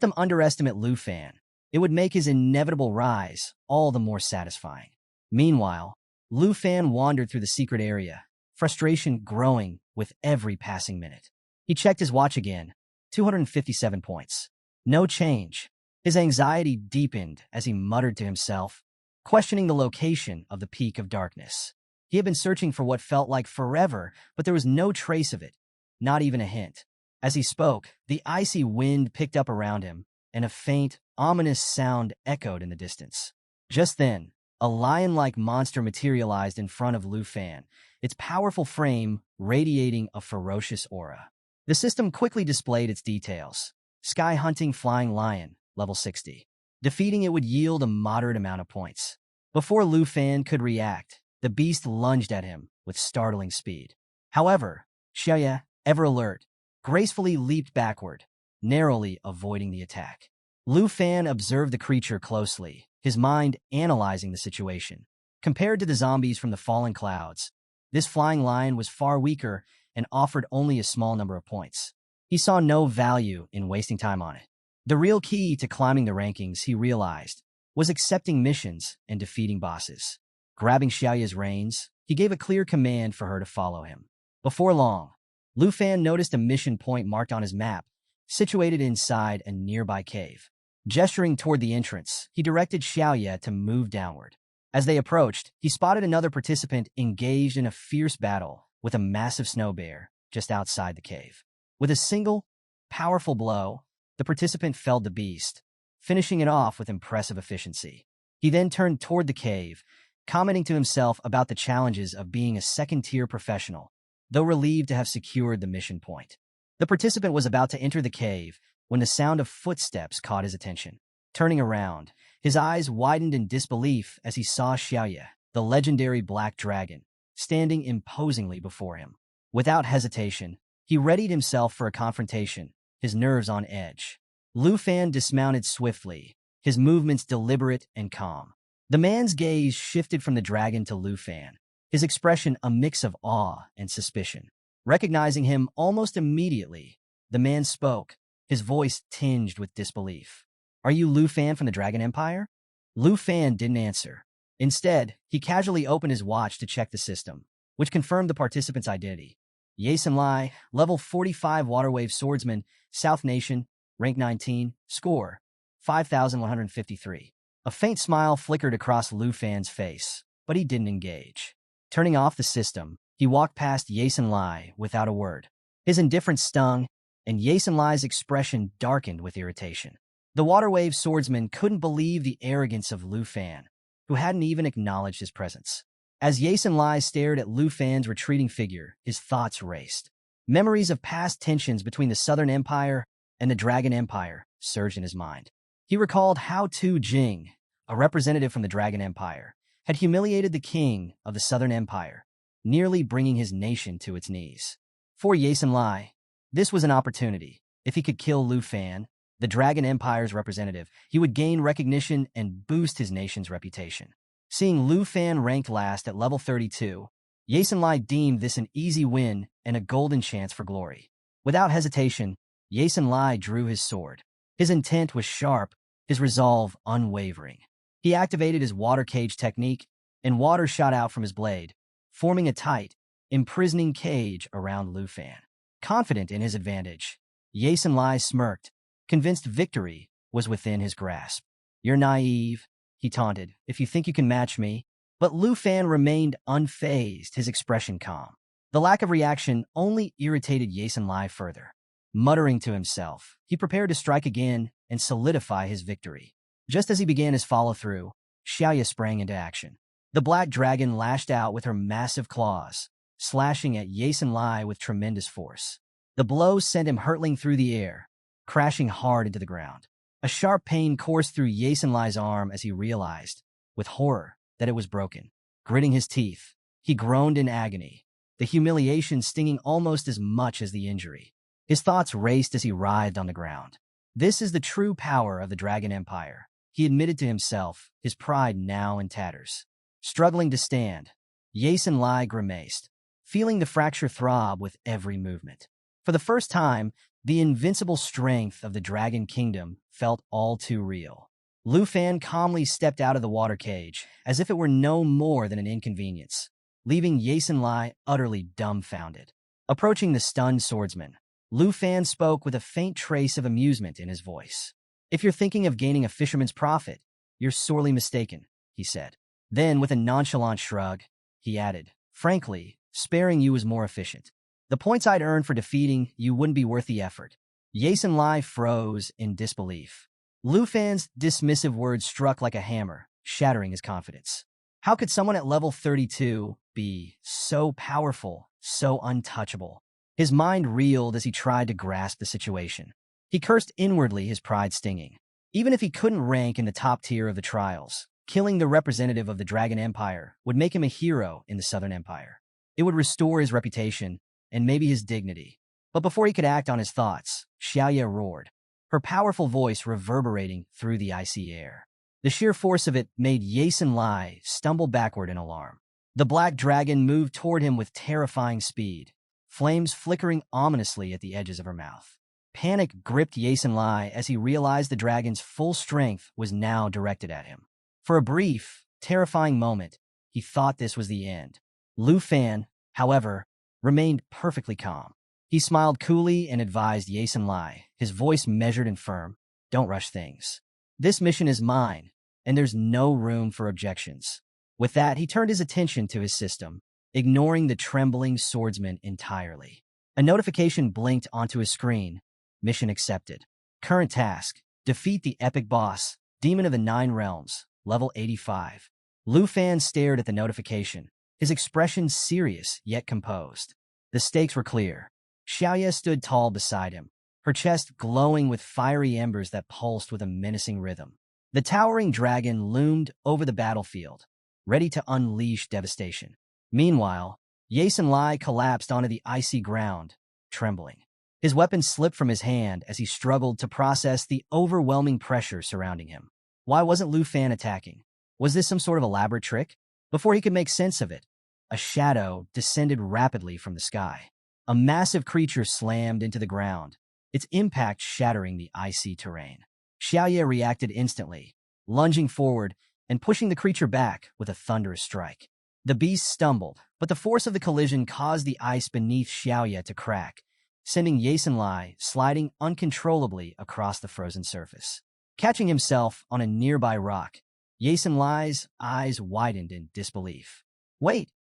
Speaker 1: them underestimate Lu Fan. It would make his inevitable rise all the more satisfying. Meanwhile, Lu Fan wandered through the secret area, frustration growing with every passing minute. He checked his watch again, 257 points. No change. His anxiety deepened as he muttered to himself, questioning the location of the peak of darkness. He had been searching for what felt like forever, but there was no trace of it, not even a hint. As he spoke, the icy wind picked up around him, and a faint, ominous sound echoed in the distance. Just then, a lion-like monster materialized in front of Lu Fan, its powerful frame radiating a ferocious aura. The system quickly displayed its details. Sky Hunting Flying Lion, level 60. Defeating it would yield a moderate amount of points. Before Lu Fan could react, the beast lunged at him with startling speed. However, Xiaoya, ever alert, gracefully leaped backward, narrowly avoiding the attack. Lu Fan observed the creature closely, his mind analyzing the situation. Compared to the zombies from the fallen clouds, this flying lion was far weaker and offered only a small number of points. He saw no value in wasting time on it. The real key to climbing the rankings, he realized, was accepting missions and defeating bosses. Grabbing Xiaoya's reins, he gave a clear command for her to follow him. Before long, Lu Fan noticed a mission point marked on his map, situated inside a nearby cave. Gesturing toward the entrance, he directed Xiaoya to move downward. As they approached, he spotted another participant engaged in a fierce battle with a massive snow bear just outside the cave. With a single, powerful blow, the participant felled the beast, finishing it off with impressive efficiency. He then turned toward the cave, commenting to himself about the challenges of being a second-tier professional, though relieved to have secured the mission point. The participant was about to enter the cave when the sound of footsteps caught his attention. Turning around, his eyes widened in disbelief as he saw Xiaoya, the legendary black dragon, standing imposingly before him. Without hesitation, he readied himself for a confrontation, his nerves on edge. Lu Fan dismounted swiftly, his movements deliberate and calm. The man's gaze shifted from the dragon to Lu Fan, his expression a mix of awe and suspicion. Recognizing him almost immediately, the man spoke, his voice tinged with disbelief. "Are you Lu Fan from the Dragon Empire?" Lu Fan didn't answer. Instead, he casually opened his watch to check the system, which confirmed the participant's identity. Yason Lai, level 45 Waterwave Swordsman, South Nation, rank 19, score 5,153. A faint smile flickered across Lu Fan's face, but he didn't engage. Turning off the system, he walked past Yason Lai without a word. His indifference stung, and Yason Lai's expression darkened with irritation. The Waterwave Swordsman couldn't believe the arrogance of Lu Fan, who hadn't even acknowledged his presence. As Yason Lai stared at Lu Fan's retreating figure, his thoughts raced. Memories of past tensions between the Southern Empire and the Dragon Empire surged in his mind. He recalled how Tu Jing, a representative from the Dragon Empire, had humiliated the king of the Southern Empire, nearly bringing his nation to its knees. For Yason Lai, this was an opportunity. If he could kill Lu Fan, the Dragon Empire's representative, he would gain recognition and boost his nation's reputation. Seeing Lu Fan ranked last at level 32, Yason Lai deemed this an easy win and a golden chance for glory. Without hesitation, Yason Lai drew his sword. His intent was sharp, his resolve unwavering. He activated his water cage technique, and water shot out from his blade, forming a tight, imprisoning cage around Lu Fan. Confident in his advantage, Yason Lai smirked, convinced victory was within his grasp. "You're naive," he taunted, "if you think you can match me." But Lu Fan remained unfazed, his expression calm. The lack of reaction only irritated Yason Lai further. Muttering to himself, he prepared to strike again and solidify his victory. Just as he began his follow-through, Xiaoya sprang into action. The black dragon lashed out with her massive claws, slashing at Yason Lai with tremendous force. The blow sent him hurtling through the air, crashing hard into the ground. A sharp pain coursed through Yason Lai's arm as he realized, with horror, that it was broken. Gritting his teeth, he groaned in agony, the humiliation stinging almost as much as the injury. His thoughts raced as he writhed on the ground. This is the true power of the Dragon Empire, he admitted to himself, his pride now in tatters. Struggling to stand, Yason Lai grimaced, feeling the fracture throb with every movement. For the first time, the invincible strength of the Dragon Kingdom felt all too real. Lu Fan calmly stepped out of the water cage, as if it were no more than an inconvenience, leaving Yason Lai utterly dumbfounded. Approaching the stunned swordsman, Lu Fan spoke with a faint trace of amusement in his voice. "If you're thinking of gaining a fisherman's profit, you're sorely mistaken," he said. Then, with a nonchalant shrug, he added, "Frankly, sparing you is more efficient. The points I'd earn for defeating you wouldn't be worth the effort." Yason Lai froze in disbelief. Lu Fan's dismissive words struck like a hammer, shattering his confidence. How could someone at level 32 be so powerful, so untouchable? His mind reeled as he tried to grasp the situation. He cursed inwardly, his pride stinging. Even if he couldn't rank in the top tier of the trials, killing the representative of the Dragon Empire would make him a hero in the Southern Empire. It would restore his reputation and maybe his dignity. But before he could act on his thoughts, Xiaoya roared, her powerful voice reverberating through the icy air. The sheer force of it made Yason Lai stumble backward in alarm. The black dragon moved toward him with terrifying speed, flames flickering ominously at the edges of her mouth. Panic gripped Yason Lai as he realized the dragon's full strength was now directed at him. For a brief, terrifying moment, he thought this was the end. Lu Fan, however, remained perfectly calm. He smiled coolly and advised Yason Lai, his voice measured and firm, "Don't rush things. This mission is mine, and there's no room for objections." With that, he turned his attention to his system, ignoring the trembling swordsman entirely. A notification blinked onto his screen. "Mission accepted. Current task, defeat the epic boss, Demon of the Nine Realms, level 85. Lu Fan stared at the notification, his expression serious yet composed. The stakes were clear. Xiaoya stood tall beside him, her chest glowing with fiery embers that pulsed with a menacing rhythm. The towering dragon loomed over the battlefield, ready to unleash devastation. Meanwhile, Yason Lai collapsed onto the icy ground, trembling. His weapon slipped from his hand as he struggled to process the overwhelming pressure surrounding him. Why wasn't Lu Fan attacking? Was this some sort of elaborate trick? Before he could make sense of it, a shadow descended rapidly from the sky. A massive creature slammed into the ground, its impact shattering the icy terrain. Xiaoya reacted instantly, lunging forward and pushing the creature back with a thunderous strike. The beast stumbled, but the force of the collision caused the ice beneath Xiaoya to crack, sending Yason Lai sliding uncontrollably across the frozen surface. Catching himself on a nearby rock, Yason Lai's eyes widened in disbelief. "Wait,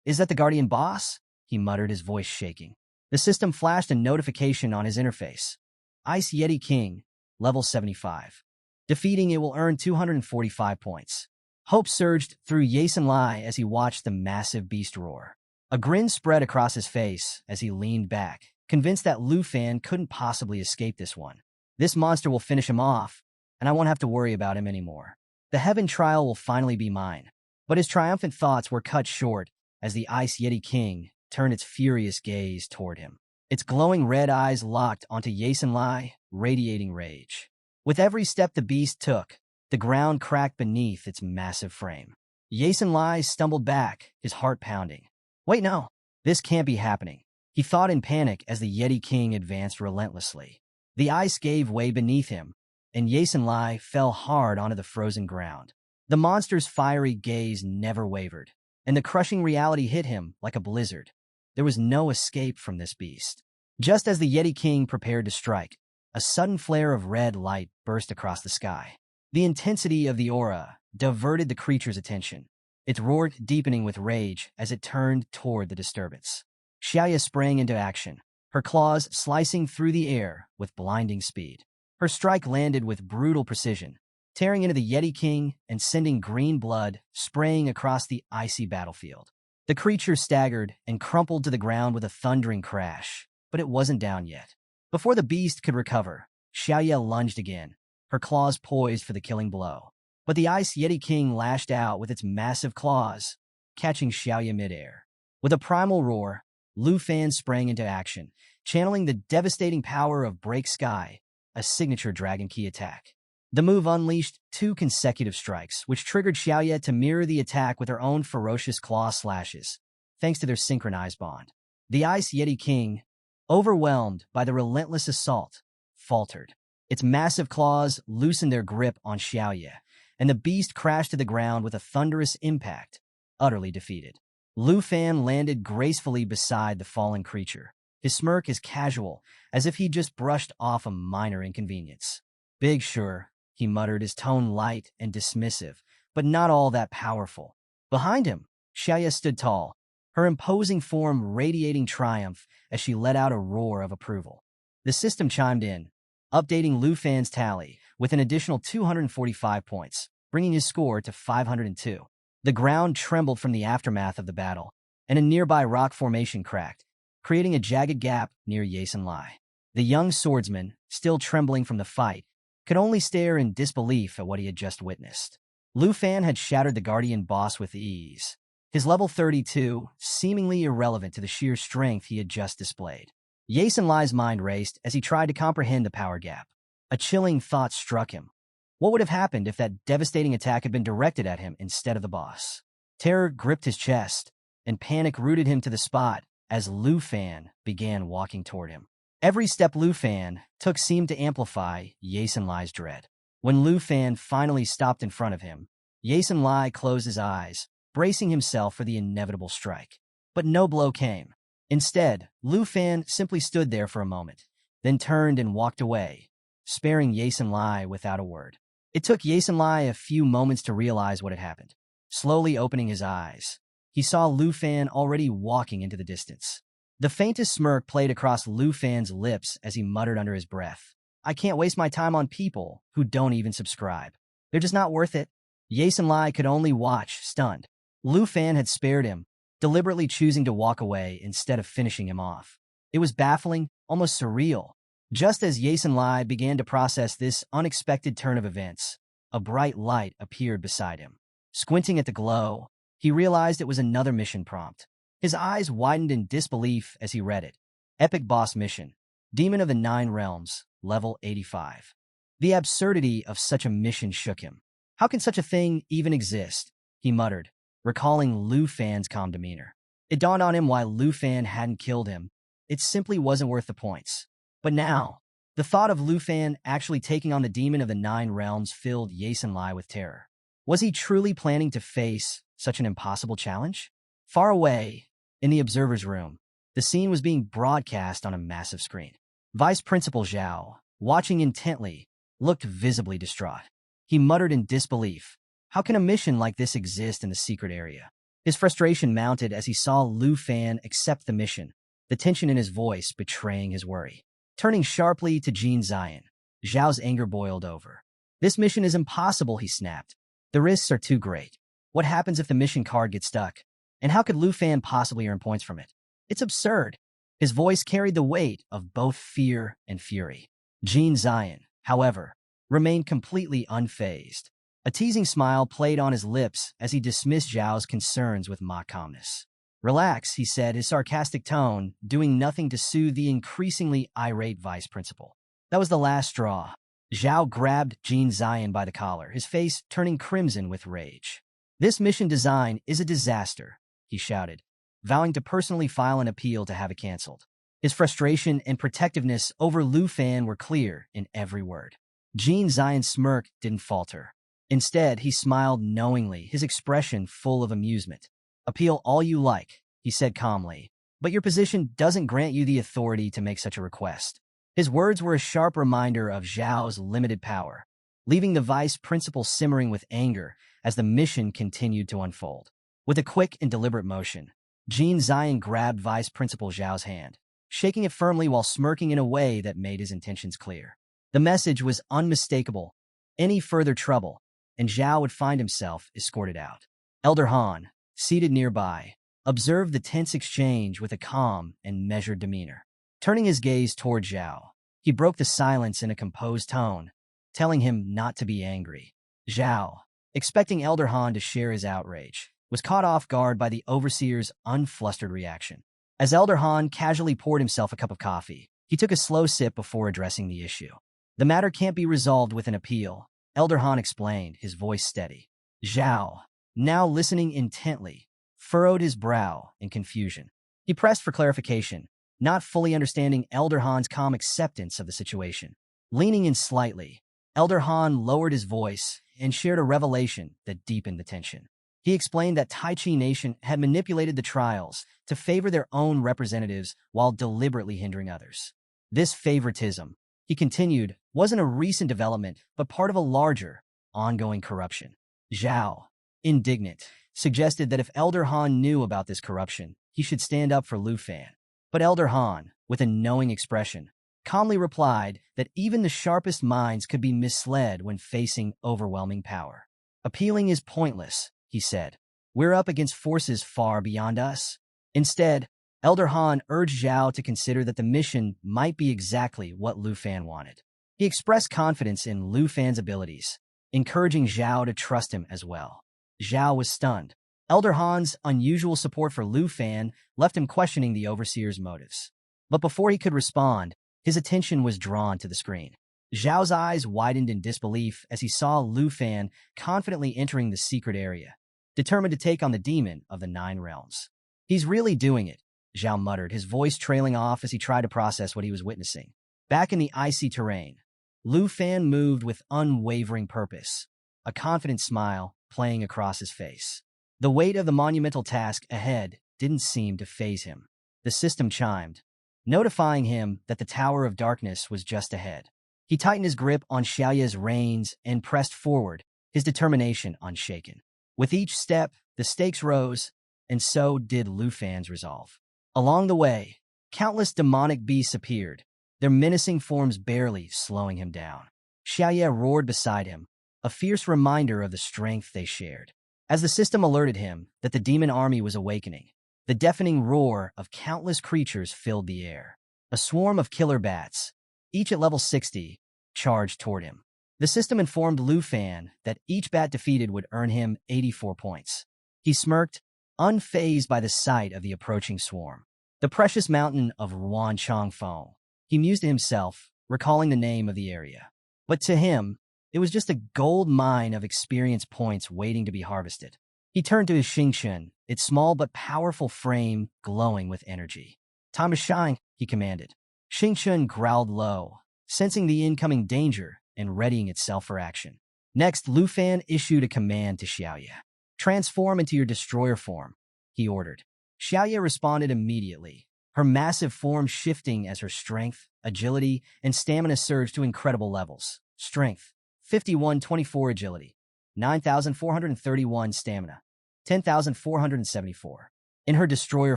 Speaker 1: is that the Guardian boss?" he muttered, his voice shaking. The system flashed a notification on his interface. "Ice Yeti King, level 75. Defeating it will earn 245 points. Hope surged through Yason Lai as he watched the massive beast roar. A grin spread across his face as he leaned back, convinced that Lu Fan couldn't possibly escape this one. This monster will finish him off, and I won't have to worry about him anymore. The heaven trial will finally be mine." But his triumphant thoughts were cut short as the Ice Yeti King turned its furious gaze toward him. Its glowing red eyes locked onto Yason Lai, radiating rage. With every step the beast took, the ground cracked beneath its massive frame. Yason Lai stumbled back, his heart pounding. "Wait, no, this can't be happening," he thought in panic as the Yeti King advanced relentlessly. The ice gave way beneath him, and Yason Lai fell hard onto the frozen ground. The monster's fiery gaze never wavered, and the crushing reality hit him like a blizzard. There was no escape from this beast. Just as the Yeti King prepared to strike, a sudden flare of red light burst across the sky. The intensity of the aura diverted the creature's attention. It roared, deepening with rage as it turned toward the disturbance. Xiaoya sprang into action, her claws slicing through the air with blinding speed. Her strike landed with brutal precision, tearing into the Yeti King and sending green blood spraying across the icy battlefield. The creature staggered and crumpled to the ground with a thundering crash, but it wasn't down yet. Before the beast could recover, Xiaoya lunged again, her claws poised for the killing blow. But the Ice Yeti King lashed out with its massive claws, catching Xiaoya midair. With a primal roar, Lu Fan sprang into action, channeling the devastating power of Break Sky, a signature Dragon Key attack. The move unleashed 2 consecutive strikes, which triggered Xiaoya to mirror the attack with her own ferocious claw slashes, thanks to their synchronized bond. The Ice Yeti King, overwhelmed by the relentless assault, faltered. Its massive claws loosened their grip on Xiaoya, and the beast crashed to the ground with a thunderous impact, utterly defeated. Lu Fan landed gracefully beside the fallen creature, his smirk as casual as if he'd just brushed off a minor inconvenience. "Big sure," he muttered, his tone light and dismissive, but not all that powerful. Behind him, Xiaoya stood tall, her imposing form radiating triumph as she let out a roar of approval. The system chimed in, updating Lu Fan's tally with an additional 245 points, bringing his score to 502. The ground trembled from the aftermath of the battle, and a nearby rock formation cracked, creating a jagged gap near Yasen Lai. The young swordsman, still trembling from the fight, could only stare in disbelief at what he had just witnessed. Lu Fan had shattered the Guardian boss with ease, his level 32 seemingly irrelevant to the sheer strength he had just displayed. Yasen Lai's mind raced as he tried to comprehend the power gap. A chilling thought struck him. What would have happened if that devastating attack had been directed at him instead of the boss? Terror gripped his chest, and panic rooted him to the spot as Lu Fan began walking toward him. Every step Lu Fan took seemed to amplify Yasen Lai's dread. When Lu Fan finally stopped in front of him, Yasen Lai closed his eyes, bracing himself for the inevitable strike. But no blow came. Instead, Lu Fan simply stood there for a moment, then turned and walked away, sparing Yasen Lai without a word. It took Yasen Lai a few moments to realize what had happened. Slowly opening his eyes, he saw Lu Fan already walking into the distance. The faintest smirk played across Lu Fan's lips as he muttered under his breath, "I can't waste my time on people who don't even subscribe. They're just not worth it." Yasen Lai could only watch, stunned. Lu Fan had spared him, deliberately choosing to walk away instead of finishing him off. It was baffling, almost surreal. Just as Yasen Lai began to process this unexpected turn of events, a bright light appeared beside him. Squinting at the glow, he realized it was another mission prompt. His eyes widened in disbelief as he read it. Epic Boss Mission, Demon of the 9 Realms, Level 85. The absurdity of such a mission shook him. How can such a thing even exist? He muttered, recalling Lu Fan's calm demeanor. It dawned on him why Lu Fan hadn't killed him. It simply wasn't worth the points. But now, the thought of Lu Fan actually taking on the Demon of the 9 Realms filled Yasen Lai with terror. Was he truly planning to face such an impossible challenge? Far away, in the observer's room, the scene was being broadcast on a massive screen. Vice Principal Zhao, watching intently, looked visibly distraught. He muttered in disbelief, "How can a mission like this exist in the secret area?" His frustration mounted as he saw Lu Fan accept the mission, the tension in his voice betraying his worry. Turning sharply to Jean Zion, Zhao's anger boiled over. "This mission is impossible," he snapped. "The risks are too great. What happens if the mission card gets stuck? And how could Lu Fan possibly earn points from it? It's absurd." His voice carried the weight of both fear and fury. Jean Zion, however, remained completely unfazed. A teasing smile played on his lips as he dismissed Zhao's concerns with mock calmness. "Relax," he said, his sarcastic tone doing nothing to soothe the increasingly irate vice principal. That was the last straw. Zhao grabbed Jean Zion by the collar, his face turning crimson with rage. "This mission design is a disaster," he shouted, vowing to personally file an appeal to have it canceled. His frustration and protectiveness over Lu Fan were clear in every word. Jean Zion's smirk didn't falter. Instead, he smiled knowingly, his expression full of amusement. "Appeal all you like," he said calmly, "but your position doesn't grant you the authority to make such a request." His words were a sharp reminder of Zhao's limited power, leaving the vice principal simmering with anger as the mission continued to unfold. With a quick and deliberate motion, Jean Zion grabbed Vice Principal Zhao's hand, shaking it firmly while smirking in a way that made his intentions clear. The message was unmistakable: any further trouble, and Zhao would find himself escorted out. Elder Han, seated nearby, observed the tense exchange with a calm and measured demeanor. Turning his gaze toward Zhao, he broke the silence in a composed tone, telling him not to be angry. Zhao, expecting Elder Han to share his outrage, was caught off guard by the overseer's unflustered reaction. As Elder Han casually poured himself a cup of coffee, he took a slow sip before addressing the issue. "The matter can't be resolved with an appeal," Elder Han explained, his voice steady. Zhao, now listening intently, furrowed his brow in confusion. He pressed for clarification, not fully understanding Elder Han's calm acceptance of the situation. Leaning in slightly, Elder Han lowered his voice and shared a revelation that deepened the tension. He explained that Tai Chi Nation had manipulated the trials to favor their own representatives while deliberately hindering others. This favoritism, he continued, wasn't a recent development, but part of a larger, ongoing corruption. Zhao, indignant, suggested that if Elder Han knew about this corruption, he should stand up for Lu Fan. But Elder Han, with a knowing expression, calmly replied that even the sharpest minds could be misled when facing overwhelming power. "Appealing is pointless," he said. "We're up against forces far beyond us." Instead, Elder Han urged Zhao to consider that the mission might be exactly what Lu Fan wanted. He expressed confidence in Lu Fan's abilities, encouraging Zhao to trust him as well. Zhao was stunned. Elder Han's unusual support for Lu Fan left him questioning the overseer's motives. But before he could respond, his attention was drawn to the screen. Zhao's eyes widened in disbelief as he saw Lu Fan confidently entering the secret area, determined to take on the demon of the 9 realms. "He's really doing it," Zhao muttered, his voice trailing off as he tried to process what he was witnessing. Back in the icy terrain, Lu Fan moved with unwavering purpose, a confident smile playing across his face. The weight of the monumental task ahead didn't seem to faze him. The system chimed, notifying him that the Tower of Darkness was just ahead. He tightened his grip on Xiaoya's reins and pressed forward, his determination unshaken. With each step, the stakes rose, and so did Lu Fan's resolve. Along the way, countless demonic beasts appeared, their menacing forms barely slowing him down. Xiaoya roared beside him, a fierce reminder of the strength they shared. As the system alerted him that the demon army was awakening, the deafening roar of countless creatures filled the air. A swarm of killer bats, each at level 60, charged toward him. The system informed Lu Fan that each bat defeated would earn him 84 points. He smirked, unfazed by the sight of the approaching swarm. The precious mountain of Ruan Changfeng, he mused to himself, recalling the name of the area. But to him, it was just a gold mine of experience points waiting to be harvested. He turned to his Xingchen, its small but powerful frame glowing with energy. "Time to shine," he commanded. Xingchen growled low, sensing the incoming danger and readying itself for action. Next, Lu Fan issued a command to Xiaoya. "Transform into your destroyer form," he ordered. Xiaoya responded immediately, her massive form shifting as her strength, agility, and stamina surged to incredible levels. Strength, 5124 agility, 9,431 stamina, 10,474. In her destroyer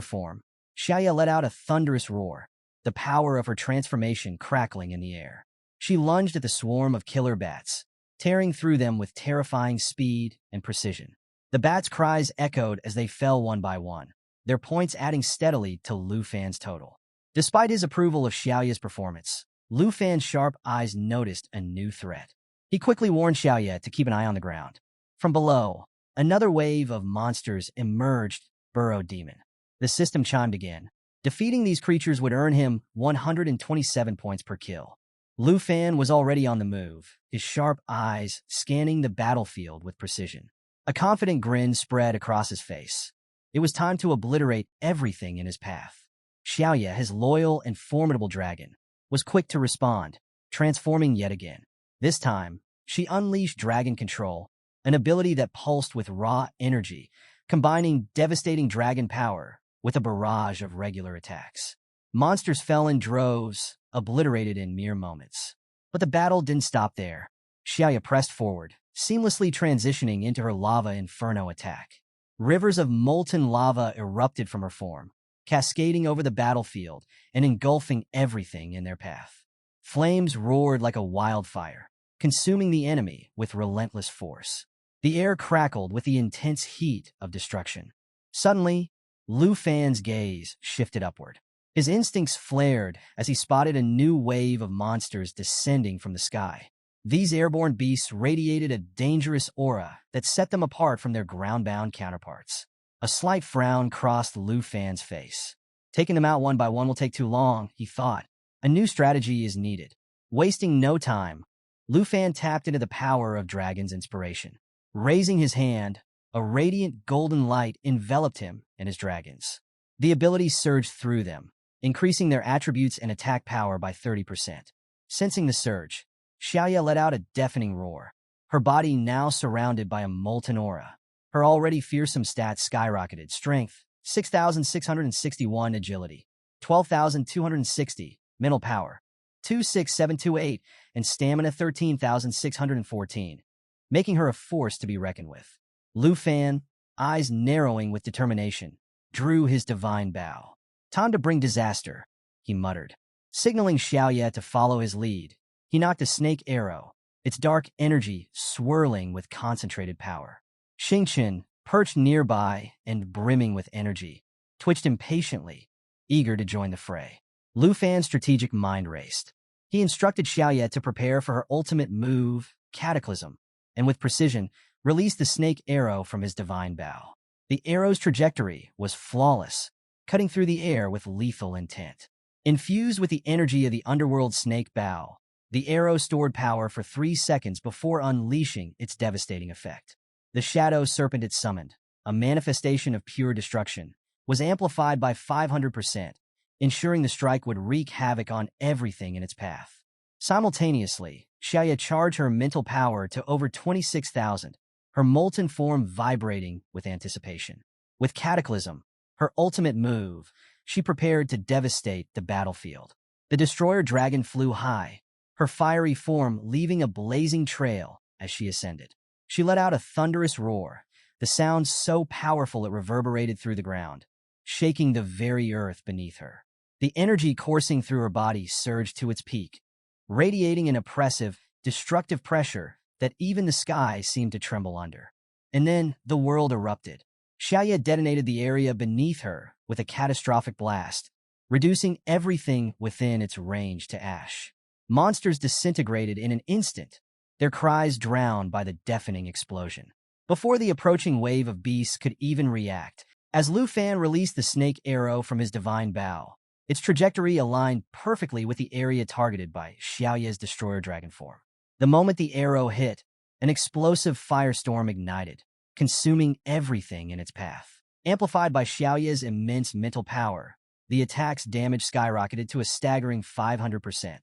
Speaker 1: form, Xiaoya let out a thunderous roar, the power of her transformation crackling in the air. She lunged at the swarm of killer bats, tearing through them with terrifying speed and precision. The bats' cries echoed as they fell one by one, their points adding steadily to Lu Fan's total. Despite his approval of Xiaoya's performance, Lu Fan's sharp eyes noticed a new threat. He quickly warned Xiaoya to keep an eye on the ground. From below, another wave of monsters emerged, burrowed demon. The system chimed again. Defeating these creatures would earn him 127 points per kill. Lu Fan was already on the move, his sharp eyes scanning the battlefield with precision. A confident grin spread across his face. It was time to obliterate everything in his path. Xiaoya, his loyal and formidable dragon, was quick to respond, transforming yet again. This time, she unleashed dragon control, an ability that pulsed with raw energy, combining devastating dragon power with a barrage of regular attacks. Monsters fell in droves, obliterated in mere moments. But the battle didn't stop there. Xiaoya pressed forward, seamlessly transitioning into her lava inferno attack. Rivers of molten lava erupted from her form, cascading over the battlefield and engulfing everything in their path. Flames roared like a wildfire, consuming the enemy with relentless force. The air crackled with the intense heat of destruction. Suddenly, Lu Fan's gaze shifted upward. His instincts flared as he spotted a new wave of monsters descending from the sky. These airborne beasts radiated a dangerous aura that set them apart from their ground-bound counterparts. A slight frown crossed Lu Fan's face. Taking them out one by one will take too long, he thought. A new strategy is needed. Wasting no time, Lu Fan tapped into the power of Dragon's inspiration. Raising his hand, a radiant golden light enveloped him and his dragons. The ability surged through them, increasing their attributes and attack power by 30%. Sensing the surge, Xiaoya let out a deafening roar, her body now surrounded by a molten aura. Her already fearsome stats skyrocketed: strength, 6,661, agility, 12,260, mental power, 26728, and stamina 13,614, making her a force to be reckoned with. Lu Fan, eyes narrowing with determination, drew his divine bow. Time to bring disaster, he muttered. Signaling Xiaoya to follow his lead, he knocked a snake arrow, its dark energy swirling with concentrated power. Xingqian, perched nearby and brimming with energy, twitched impatiently, eager to join the fray. Lu Fan's strategic mind raced. He instructed Xiaoya to prepare for her ultimate move, Cataclysm, and with precision, released the snake arrow from his divine bow. The arrow's trajectory was flawless, cutting through the air with lethal intent. Infused with the energy of the underworld snake bow, the arrow stored power for 3 seconds before unleashing its devastating effect. The shadow serpent it summoned, a manifestation of pure destruction, was amplified by 500%, ensuring the strike would wreak havoc on everything in its path. Simultaneously, Xiaoya charged her mental power to over 26,000, her molten form vibrating with anticipation. With Cataclysm, her ultimate move, she prepared to devastate the battlefield. The destroyer dragon flew high, her fiery form leaving a blazing trail as she ascended. She let out a thunderous roar, the sound so powerful it reverberated through the ground, shaking the very earth beneath her. The energy coursing through her body surged to its peak, radiating an oppressive, destructive pressure that even the sky seemed to tremble under. And then the world erupted. Xiaoya detonated the area beneath her with a catastrophic blast, reducing everything within its range to ash. Monsters disintegrated in an instant, their cries drowned by the deafening explosion. Before the approaching wave of beasts could even react, as Lu Fan released the snake arrow from his divine bow, its trajectory aligned perfectly with the area targeted by Xiaoya's destroyer dragon form. The moment the arrow hit, an explosive firestorm ignited, consuming everything in its path. Amplified by Xiaoya's immense mental power, the attack's damage skyrocketed to a staggering 500%.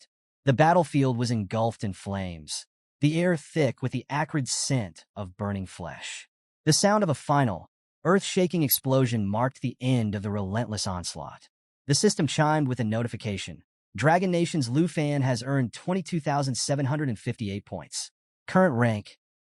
Speaker 1: The battlefield was engulfed in flames, the air thick with the acrid scent of burning flesh. The sound of a final, earth-shaking explosion marked the end of the relentless onslaught. The system chimed with a notification. Dragon Nation's Lu Fan has earned 22,758 points. Current rank,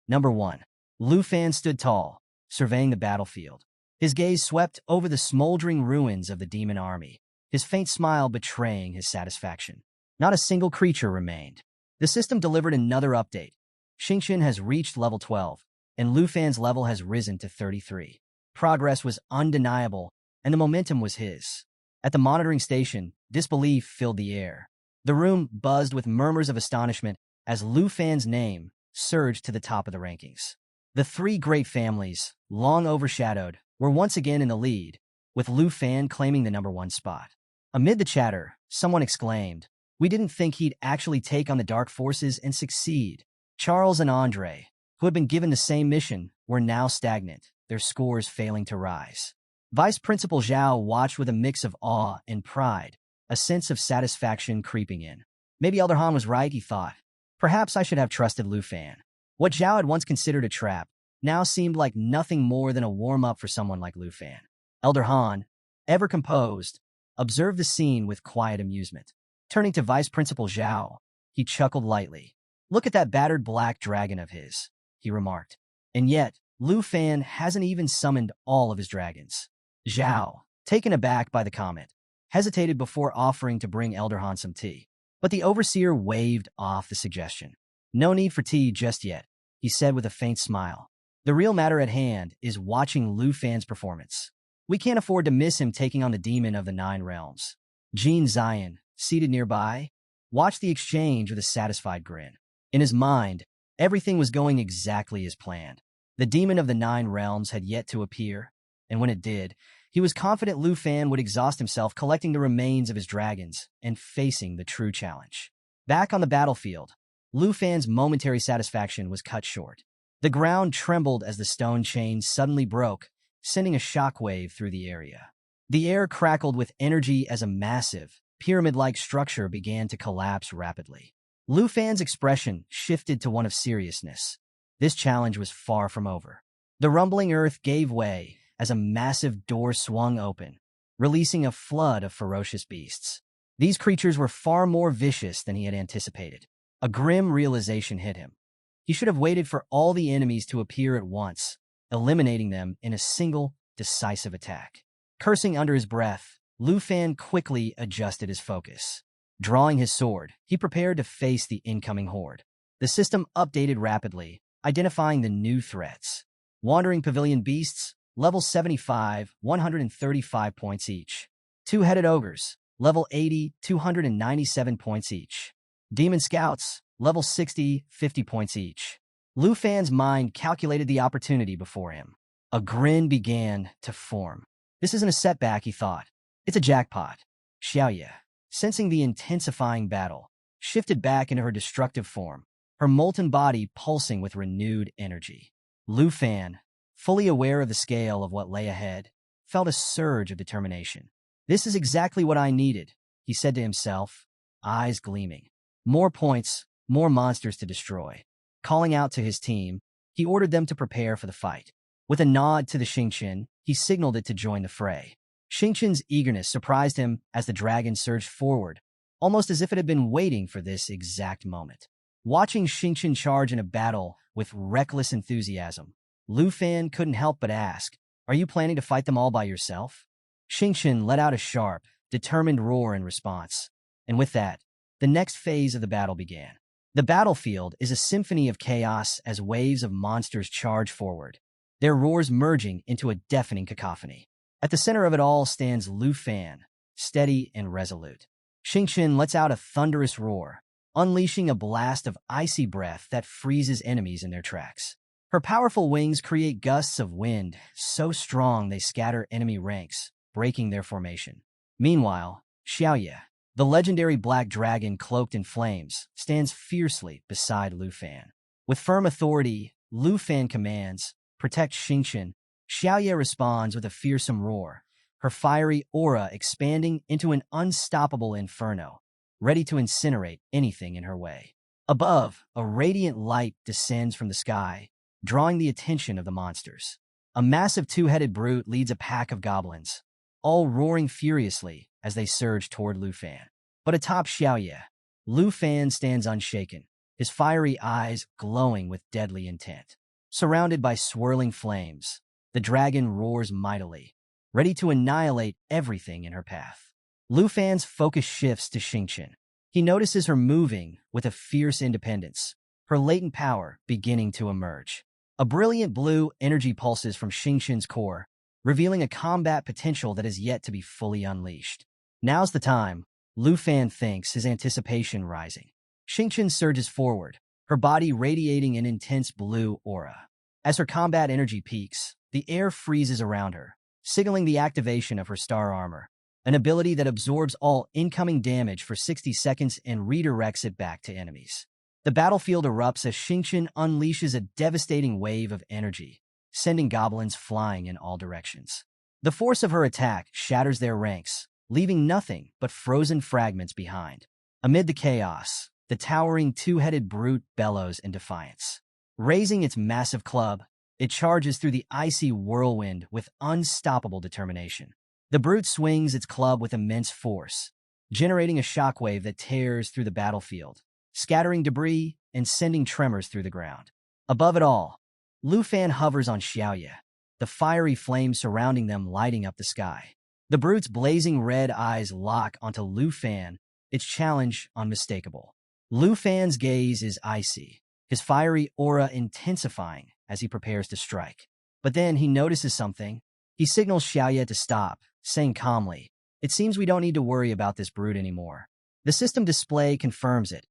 Speaker 1: number 1. Lu Fan stood tall, surveying the battlefield. His gaze swept over the smoldering ruins of the demon army, his faint smile betraying his satisfaction. Not a single creature remained. The system delivered another update. Xingqian has reached level 12, and Lu Fan's level has risen to 33. Progress was undeniable, and the momentum was his. At the monitoring station, disbelief filled the air. The room buzzed with murmurs of astonishment as Lu Fan's name surged to the top of the rankings. The three great families, long overshadowed, were once again in the lead, with Lu Fan claiming the number 1 spot. Amid the chatter, someone exclaimed, "We didn't think he'd actually take on the dark forces and succeed." Charles and Andre, who had been given the same mission, were now stagnant, their scores failing to rise. Vice Principal Zhao watched with a mix of awe and pride, a sense of satisfaction creeping in. Maybe Elder Han was right, he thought. Perhaps I should have trusted Lu Fan. What Zhao had once considered a trap now seemed like nothing more than a warm-up for someone like Lu Fan. Elder Han, ever composed, observed the scene with quiet amusement. Turning to Vice Principal Zhao, he chuckled lightly. "Look at that battered black dragon of his," he remarked. "And yet, Lu Fan hasn't even summoned all of his dragons." Zhao, taken aback by the comment, hesitated before offering to bring Elder Han some tea. But the overseer waved off the suggestion. "No need for tea just yet," he said with a faint smile. "The real matter at hand is watching Lu Fan's performance. We can't afford to miss him taking on the demon of the 9 realms." Jean Zion, seated nearby, watched the exchange with a satisfied grin. In his mind, everything was going exactly as planned. The demon of the 9 realms had yet to appear, and when it did, he was confident Lu Fan would exhaust himself collecting the remains of his dragons and facing the true challenge. Back on the battlefield, Lu Fan's momentary satisfaction was cut short. The ground trembled as the stone chain suddenly broke, sending a shockwave through the area. The air crackled with energy as a massive, pyramid-like structure began to collapse rapidly. Lu Fan's expression shifted to one of seriousness. This challenge was far from over. The rumbling earth gave way as a massive door swung open, releasing a flood of ferocious beasts. These creatures were far more vicious than he had anticipated. A grim realization hit him. He should have waited for all the enemies to appear at once, eliminating them in a single, decisive attack. Cursing under his breath, Lu Fan quickly adjusted his focus. Drawing his sword, he prepared to face the incoming horde. The system updated rapidly, identifying the new threats. Wandering pavilion beasts, level 75, 135 points each. Two-headed ogres, level 80, 297 points each. Demon scouts, level 60, 50 points each. Lu Fan's mind calculated the opportunity before him. A grin began to form. This isn't a setback, he thought. It's a jackpot. Xiaoye, sensing the intensifying battle, shifted back into her destructive form, her molten body pulsing with renewed energy. Lu Fan, fully aware of the scale of what lay ahead, felt a surge of determination. "This is exactly what I needed," he said to himself, eyes gleaming. More points, more monsters to destroy. Calling out to his team, he ordered them to prepare for the fight. With a nod to the Xingqian, he signaled it to join the fray. Xingqian's eagerness surprised him as the dragon surged forward, almost as if it had been waiting for this exact moment. Watching Xingqian charge in a battle with reckless enthusiasm, Lu Fan couldn't help but ask, "Are you planning to fight them all by yourself?" Xingqian let out a sharp, determined roar in response, and with that, the next phase of the battle began. The battlefield is a symphony of chaos as waves of monsters charge forward, their roars merging into a deafening cacophony. At the center of it all stands Lu Fan, steady and resolute. Xingqian lets out a thunderous roar, unleashing a blast of icy breath that freezes enemies in their tracks. Her powerful wings create gusts of wind, so strong they scatter enemy ranks, breaking their formation. Meanwhile, Xiaoye, the legendary black dragon cloaked in flames, stands fiercely beside Lu Fan. With firm authority, Lu Fan commands, "Protect Xingqian." Xiaoye responds with a fearsome roar, her fiery aura expanding into an unstoppable inferno, ready to incinerate anything in her way. Above, a radiant light descends from the sky, drawing the attention of the monsters. A massive two-headed brute leads a pack of goblins, all roaring furiously as they surge toward Lu Fan. But atop Xiaoye, Lu Fan stands unshaken, his fiery eyes glowing with deadly intent. Surrounded by swirling flames, the dragon roars mightily, ready to annihilate everything in her path. Lu Fan's focus shifts to Xingqian. He notices her moving with a fierce independence, her latent power beginning to emerge. A brilliant blue energy pulses from Xingqian's core, revealing a combat potential that is yet to be fully unleashed. Now's the time, Lu Fan thinks, his anticipation rising. Xingqian surges forward, her body radiating an intense blue aura. As her combat energy peaks, the air freezes around her, signaling the activation of her star armor, an ability that absorbs all incoming damage for 60 seconds and redirects it back to enemies. The battlefield erupts as Xingqian unleashes a devastating wave of energy, sending goblins flying in all directions. The force of her attack shatters their ranks, leaving nothing but frozen fragments behind. Amid the chaos, the towering two-headed brute bellows in defiance. Raising its massive club, It charges through the icy whirlwind with unstoppable determination. The brute swings its club with immense force, generating a shockwave that tears through the battlefield, scattering debris and sending tremors through the ground. Above it all, Lu Fan hovers on Xiaoya, the fiery flames surrounding them lighting up the sky. The brute's blazing red eyes lock onto Lu Fan, its challenge unmistakable. Lu Fan's gaze is icy, his fiery aura intensifying as he prepares to strike. But then he notices something. He signals Xiaoya to stop, saying calmly, "It seems we don't need to worry about this brute anymore." The system display confirms it.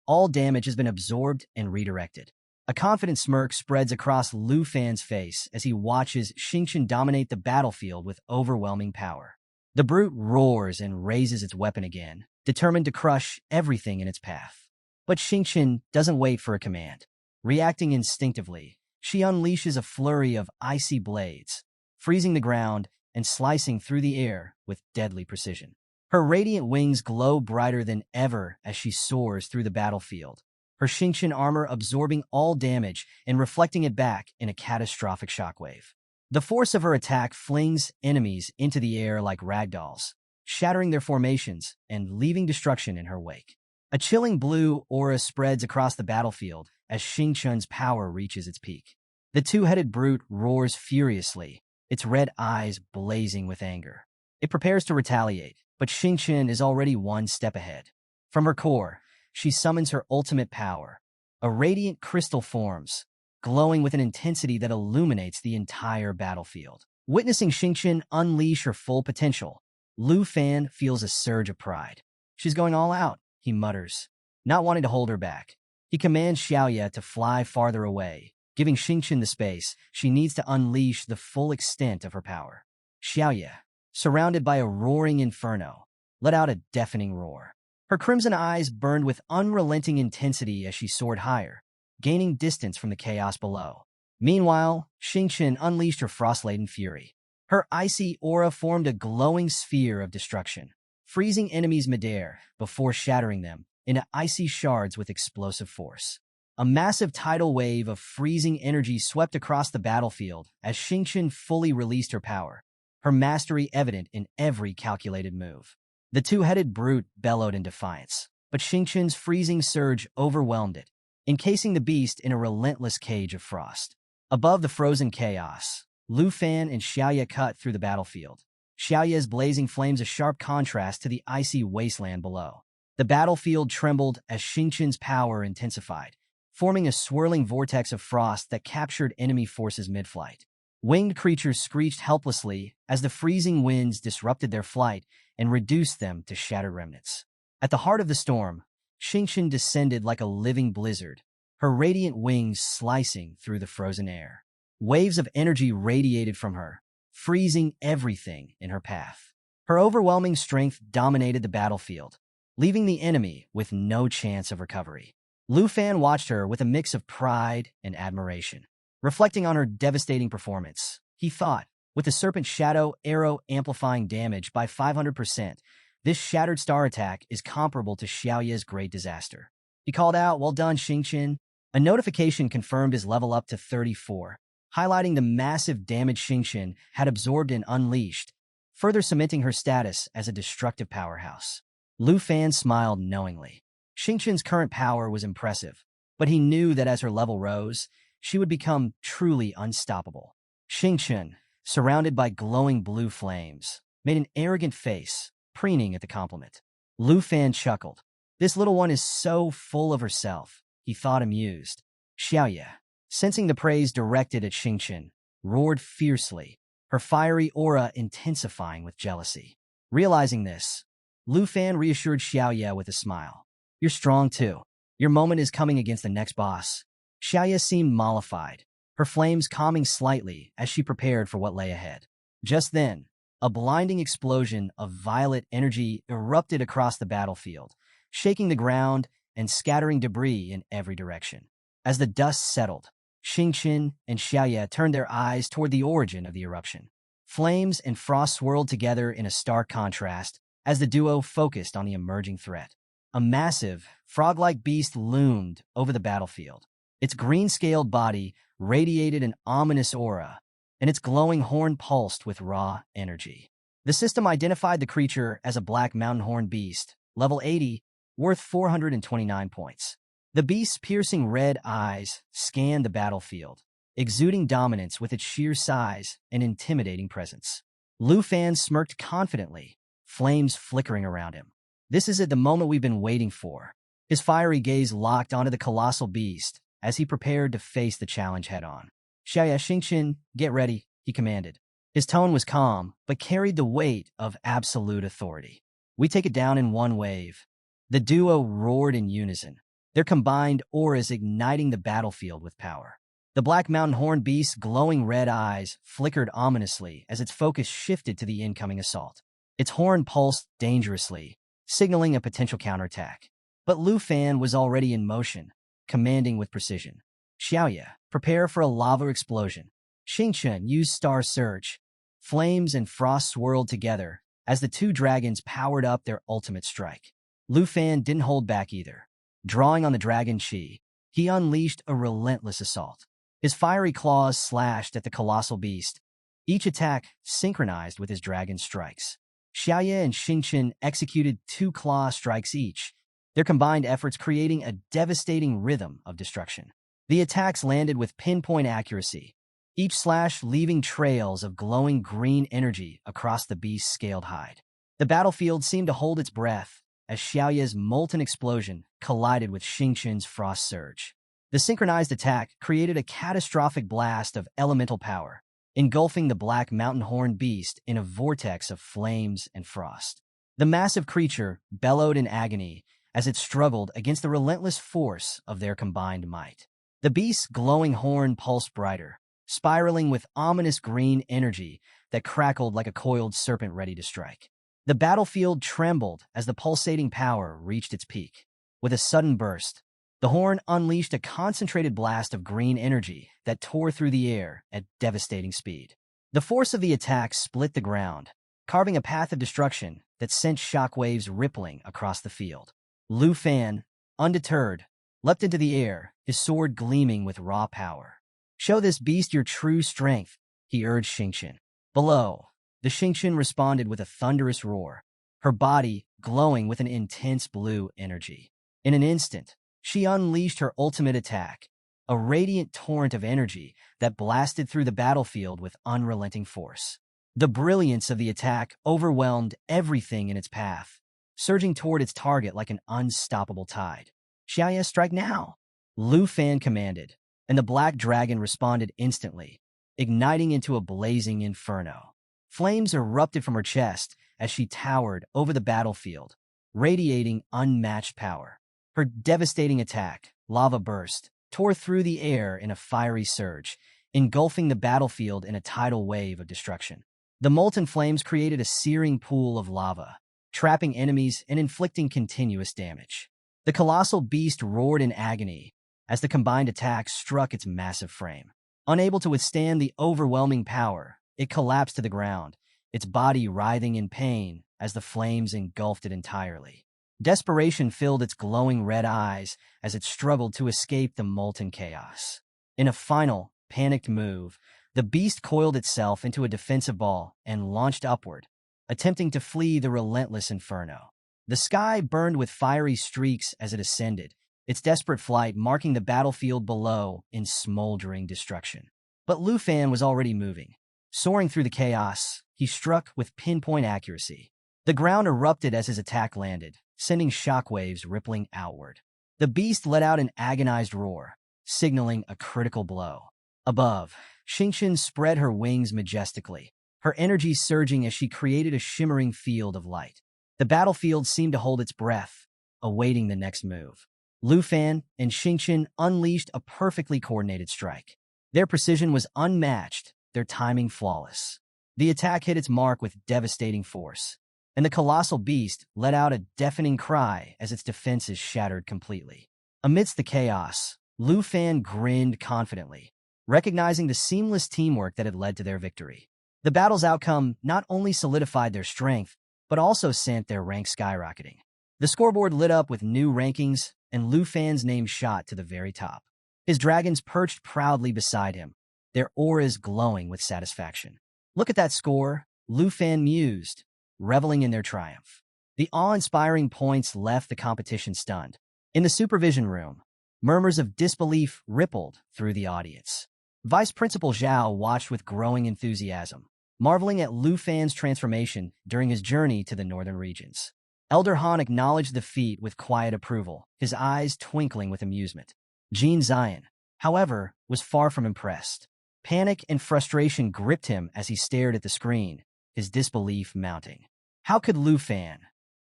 Speaker 1: All damage has been absorbed and redirected. A confident smirk spreads across Lu Fan's face as he watches Xingqian dominate the battlefield with overwhelming power. The brute roars and raises its weapon again, determined to crush everything in its path. But Xingqian doesn't wait for a command. Reacting instinctively, she unleashes a flurry of icy blades, freezing the ground and slicing through the air with deadly precision. Her radiant wings glow brighter than ever as she soars through the battlefield, her Xingqian armor absorbing all damage and reflecting it back in a catastrophic shockwave. The force of her attack flings enemies into the air like ragdolls, shattering their formations and leaving destruction in her wake. A chilling blue aura spreads across the battlefield as Xingqian's power reaches its peak. The two-headed brute roars furiously, its red eyes blazing with anger. It prepares to retaliate, but Xingqian is already one step ahead. From her core, she summons her ultimate power. A radiant crystal forms, glowing with an intensity that illuminates the entire battlefield. Witnessing Xingqian unleash her full potential, Lu Fan feels a surge of pride. "She's going all out," he mutters, not wanting to hold her back. He commands Xiaoya to fly farther away, giving Xingqian the space she needs to unleash the full extent of her power. Xiaoya, surrounded by a roaring inferno, let out a deafening roar. Her crimson eyes burned with unrelenting intensity as she soared higher, gaining distance from the chaos below. Meanwhile, Xingqian unleashed her frost-laden fury. Her icy aura formed a glowing sphere of destruction, freezing enemies midair before shattering them into icy shards with explosive force. A massive tidal wave of freezing energy swept across the battlefield as Xingqian fully released her power, her mastery evident in every calculated move. The two-headed brute bellowed in defiance, but Xingqian's freezing surge overwhelmed it, encasing the beast in a relentless cage of frost. Above the frozen chaos, Lu Fan and Xiaoya cut through the battlefield. Xiaoya's blazing flames a sharp contrast to the icy wasteland below. The battlefield trembled as Xingqian's power intensified, forming a swirling vortex of frost that captured enemy forces mid-flight. Winged creatures screeched helplessly as the freezing winds disrupted their flight and reduced them to shattered remnants. At the heart of the storm, Xingqian descended like a living blizzard, her radiant wings slicing through the frozen air. Waves of energy radiated from her, freezing everything in her path. Her overwhelming strength dominated the battlefield, leaving the enemy with no chance of recovery. Lu Fan watched her with a mix of pride and admiration. Reflecting on her devastating performance, he thought, with the Serpent Shadow arrow amplifying damage by 500%, this Shattered Star attack is comparable to Xiaoya's Great Disaster. He called out, "Well done, Xingqian." A notification confirmed his level up to 34, highlighting the massive damage Xingqian had absorbed and unleashed, further cementing her status as a destructive powerhouse. Lu Fan smiled knowingly. Xingqian's current power was impressive, but he knew that as her level rose, she would become truly unstoppable. Xingqian, surrounded by glowing blue flames, made an arrogant face, preening at the compliment. Lu Fan chuckled. "This little one is so full of herself," he thought amused. Xiaoya, sensing the praise directed at Xingqian, roared fiercely, her fiery aura intensifying with jealousy. Realizing this, Lu Fan reassured Xiaoya with a smile. "You're strong too. Your moment is coming against the next boss." Xiaoya seemed mollified, her flames calming slightly as she prepared for what lay ahead. Just then, a blinding explosion of violet energy erupted across the battlefield, shaking the ground and scattering debris in every direction. As the dust settled, Xingqian and Xiaoya turned their eyes toward the origin of the eruption. Flames and frost swirled together in a stark contrast as the duo focused on the emerging threat. A massive, frog-like beast loomed over the battlefield, Its green-scaled body radiated an ominous aura, and its glowing horn pulsed with raw energy. The system identified the creature as a black mountain horn beast, level 80, worth 429 points. The beast's piercing red eyes scanned the battlefield, exuding dominance with its sheer size and intimidating presence. Lu Fan smirked confidently, flames flickering around him. This is it, the moment we've been waiting for. His fiery gaze locked onto the colossal beast as he prepared to face the challenge head-on. Xiaoya Xingqian, get ready, he commanded. His tone was calm, but carried the weight of absolute authority. We take it down in one wave. The duo roared in unison, their combined auras igniting the battlefield with power. The black mountain horn beast's glowing red eyes flickered ominously as its focus shifted to the incoming assault. Its horn pulsed dangerously, signaling a potential counterattack. But Lu Fan was already in motion, commanding with precision. Xiaoya, prepare for a lava explosion. Xingqian, use Star Surge. Flames and frost swirled together as the two dragons powered up their ultimate strike. Lu Fan didn't hold back either. Drawing on the dragon chi, he unleashed a relentless assault. His fiery claws slashed at the colossal beast, each attack synchronized with his dragon strikes. Xiaoya and Xingqian executed 2 claw strikes each, their combined efforts creating a devastating rhythm of destruction. The attacks landed with pinpoint accuracy, each slash leaving trails of glowing green energy across the beast's scaled hide. The battlefield seemed to hold its breath as Xiaoya's molten explosion collided with Xingqian's frost surge. The synchronized attack created a catastrophic blast of elemental power, engulfing the black mountain horn beast in a vortex of flames and frost. The massive creature bellowed in agony as it struggled against the relentless force of their combined might. The beast's glowing horn pulsed brighter, spiraling with ominous green energy that crackled like a coiled serpent ready to strike. The battlefield trembled as the pulsating power reached its peak. With a sudden burst, the horn unleashed a concentrated blast of green energy that tore through the air at devastating speed. The force of the attack split the ground, carving a path of destruction that sent shockwaves rippling across the field. Lu Fan, undeterred, leapt into the air, his sword gleaming with raw power. Show this beast your true strength, he urged Xingqian. Below, the Xingqian responded with a thunderous roar, her body glowing with an intense blue energy. In an instant, she unleashed her ultimate attack, a radiant torrent of energy that blasted through the battlefield with unrelenting force. The brilliance of the attack overwhelmed everything in its path, surging toward its target like an unstoppable tide. Xiaoya, strike now! Lu Fan commanded, and the black dragon responded instantly, igniting into a blazing inferno. Flames erupted from her chest as she towered over the battlefield, radiating unmatched power. Her devastating attack, Lava Burst, tore through the air in a fiery surge, engulfing the battlefield in a tidal wave of destruction. The molten flames created a searing pool of lava, trapping enemies and inflicting continuous damage. The colossal beast roared in agony as the combined attack struck its massive frame. Unable to withstand the overwhelming power, it collapsed to the ground, its body writhing in pain as the flames engulfed it entirely. Desperation filled its glowing red eyes as it struggled to escape the molten chaos. In a final, panicked move, the beast coiled itself into a defensive ball and launched upward, attempting to flee the relentless inferno. The sky burned with fiery streaks as it ascended, its desperate flight marking the battlefield below in smoldering destruction. But Lu Fan was already moving. Soaring through the chaos, he struck with pinpoint accuracy. The ground erupted as his attack landed, sending shockwaves rippling outward. The beast let out an agonized roar, signaling a critical blow. Above, Xingqian spread her wings majestically, her energy surging as she created a shimmering field of light. The battlefield seemed to hold its breath, awaiting the next move. Lu Fan and Xingqian unleashed a perfectly coordinated strike. Their precision was unmatched, their timing flawless. The attack hit its mark with devastating force, and the colossal beast let out a deafening cry as its defenses shattered completely. Amidst the chaos, Lu Fan grinned confidently, recognizing the seamless teamwork that had led to their victory. The battle's outcome not only solidified their strength, but also sent their rank skyrocketing. The scoreboard lit up with new rankings, and Lu Fan's name shot to the very top. His dragons perched proudly beside him, their auras glowing with satisfaction. "Look at that score," Lu Fan mused, reveling in their triumph. The awe-inspiring points left the competition stunned. In the supervision room, murmurs of disbelief rippled through the audience. Vice Principal Zhao watched with growing enthusiasm, marveling at Lu Fan's transformation during his journey to the northern regions. Elder Han acknowledged the feat with quiet approval, his eyes twinkling with amusement. Jean Zion, however, was far from impressed. Panic and frustration gripped him as he stared at the screen, his disbelief mounting. How could Lu Fan,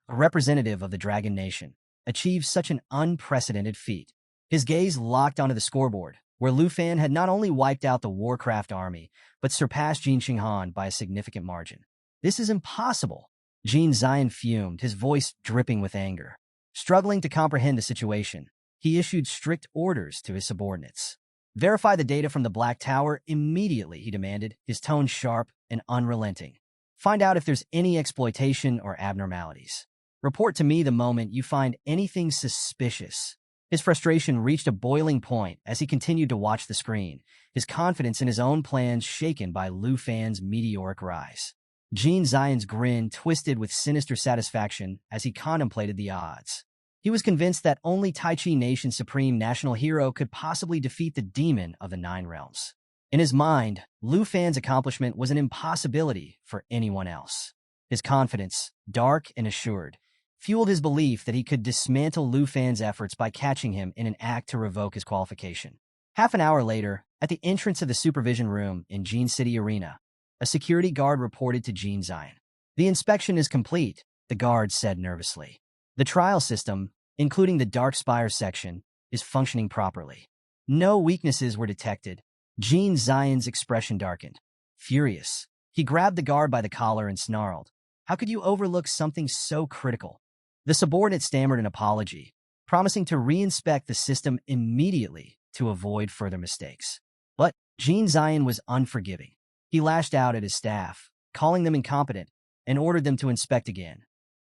Speaker 1: a representative of the Dragon Nation, achieve such an unprecedented feat? His gaze locked onto the scoreboard, where Lu Fan had not only wiped out the Warcraft army, but surpassed Jin Xinghan by a significant margin. "This is impossible," Jean Zion fumed, his voice dripping with anger. Struggling to comprehend the situation, he issued strict orders to his subordinates. "Verify the data from the Black Tower immediately," he demanded, his tone sharp and unrelenting. "Find out if there's any exploitation or abnormalities. Report to me the moment you find anything suspicious." His frustration reached a boiling point as he continued to watch the screen, his confidence in his own plans shaken by Lu Fan's meteoric rise. Jean Zion's grin twisted with sinister satisfaction as he contemplated the odds. He was convinced that only Tai Chi Nation's supreme national hero could possibly defeat the demon of the Nine Realms. In his mind, Lu Fan's accomplishment was an impossibility for anyone else. His confidence, dark and assured, fueled his belief that he could dismantle Lu Fan's efforts by catching him in an act to revoke his qualification. Half an hour later, at the entrance of the supervision room in Jean City Arena, a security guard reported to Jean Zion. "The inspection is complete," the guard said nervously. "The trial system, including the Dark Spire section, is functioning properly. No weaknesses were detected." Jean Zion's expression darkened. Furious, he grabbed the guard by the collar and snarled, "How could you overlook something so critical?" The subordinate stammered an apology, promising to reinspect the system immediately to avoid further mistakes. But Jean Zion was unforgiving. He lashed out at his staff, calling them incompetent, and ordered them to inspect again,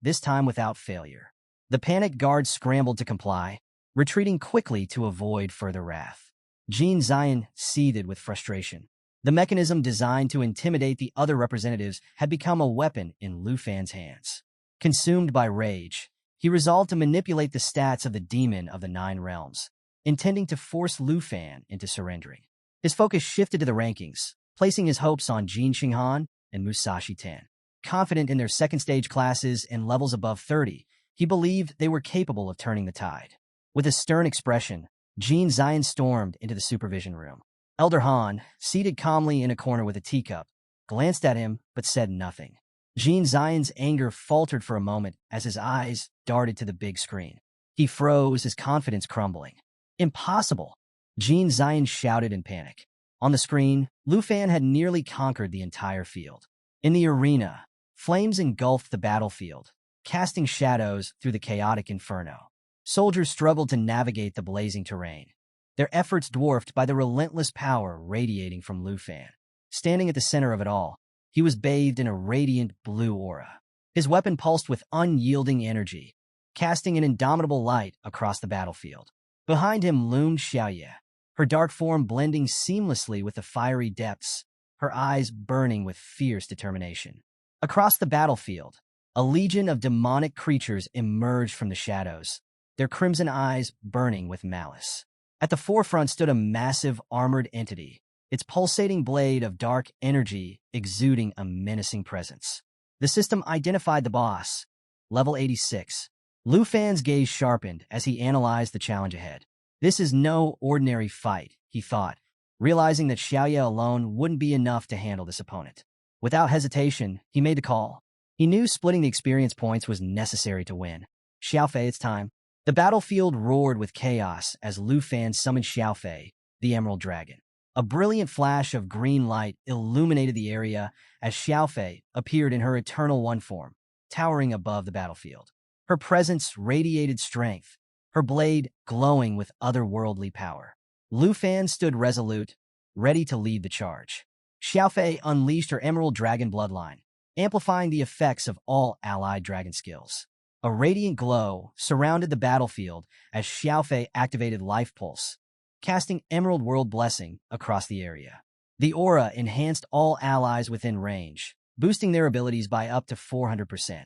Speaker 1: this time without failure. The panicked guards scrambled to comply, retreating quickly to avoid further wrath. Jean Zion seethed with frustration. The mechanism designed to intimidate the other representatives had become a weapon in Lu Fan's hands. Consumed by rage, he resolved to manipulate the stats of the demon of the Nine Realms, intending to force Lu Fan into surrendering. His focus shifted to the rankings, placing his hopes on Jin Xinghan and Musashi Tan. Confident in their second-stage classes and levels above 30, he believed they were capable of turning the tide. With a stern expression, Jean Zion stormed into the supervision room. Elder Han, seated calmly in a corner with a teacup, glanced at him but said nothing. Jean Zion's anger faltered for a moment as his eyes darted to the big screen. He froze, his confidence crumbling. "Impossible!" Jean Zion shouted in panic. On the screen, Lu Fan had nearly conquered the entire field. In the arena, flames engulfed the battlefield, casting shadows through the chaotic inferno. Soldiers struggled to navigate the blazing terrain, their efforts dwarfed by the relentless power radiating from Lu Fan. Standing at the center of it all, he was bathed in a radiant blue aura. His weapon pulsed with unyielding energy, casting an indomitable light across the battlefield. Behind him loomed Xiaoye, her dark form blending seamlessly with the fiery depths, her eyes burning with fierce determination. Across the battlefield, a legion of demonic creatures emerged from the shadows, their crimson eyes burning with malice. At the forefront stood a massive armored entity, its pulsating blade of dark energy exuding a menacing presence. The system identified the boss, level 86. Lu Fan's gaze sharpened as he analyzed the challenge ahead. This is no ordinary fight, he thought, realizing that Xiaoye alone wouldn't be enough to handle this opponent. Without hesitation, he made the call. He knew splitting the experience points was necessary to win. "Xiaofei, it's time." The battlefield roared with chaos as Lu Fan summoned Xiaofei, the Emerald Dragon. A brilliant flash of green light illuminated the area as Xiaofei appeared in her Eternal One form, towering above the battlefield. Her presence radiated strength, her blade glowing with otherworldly power. Lu Fan stood resolute, ready to lead the charge. Xiaofei unleashed her Emerald Dragon bloodline, amplifying the effects of all allied dragon skills. A radiant glow surrounded the battlefield as Xiaofei activated Life Pulse, casting Emerald World Blessing across the area. The aura enhanced all allies within range, boosting their abilities by up to 400%.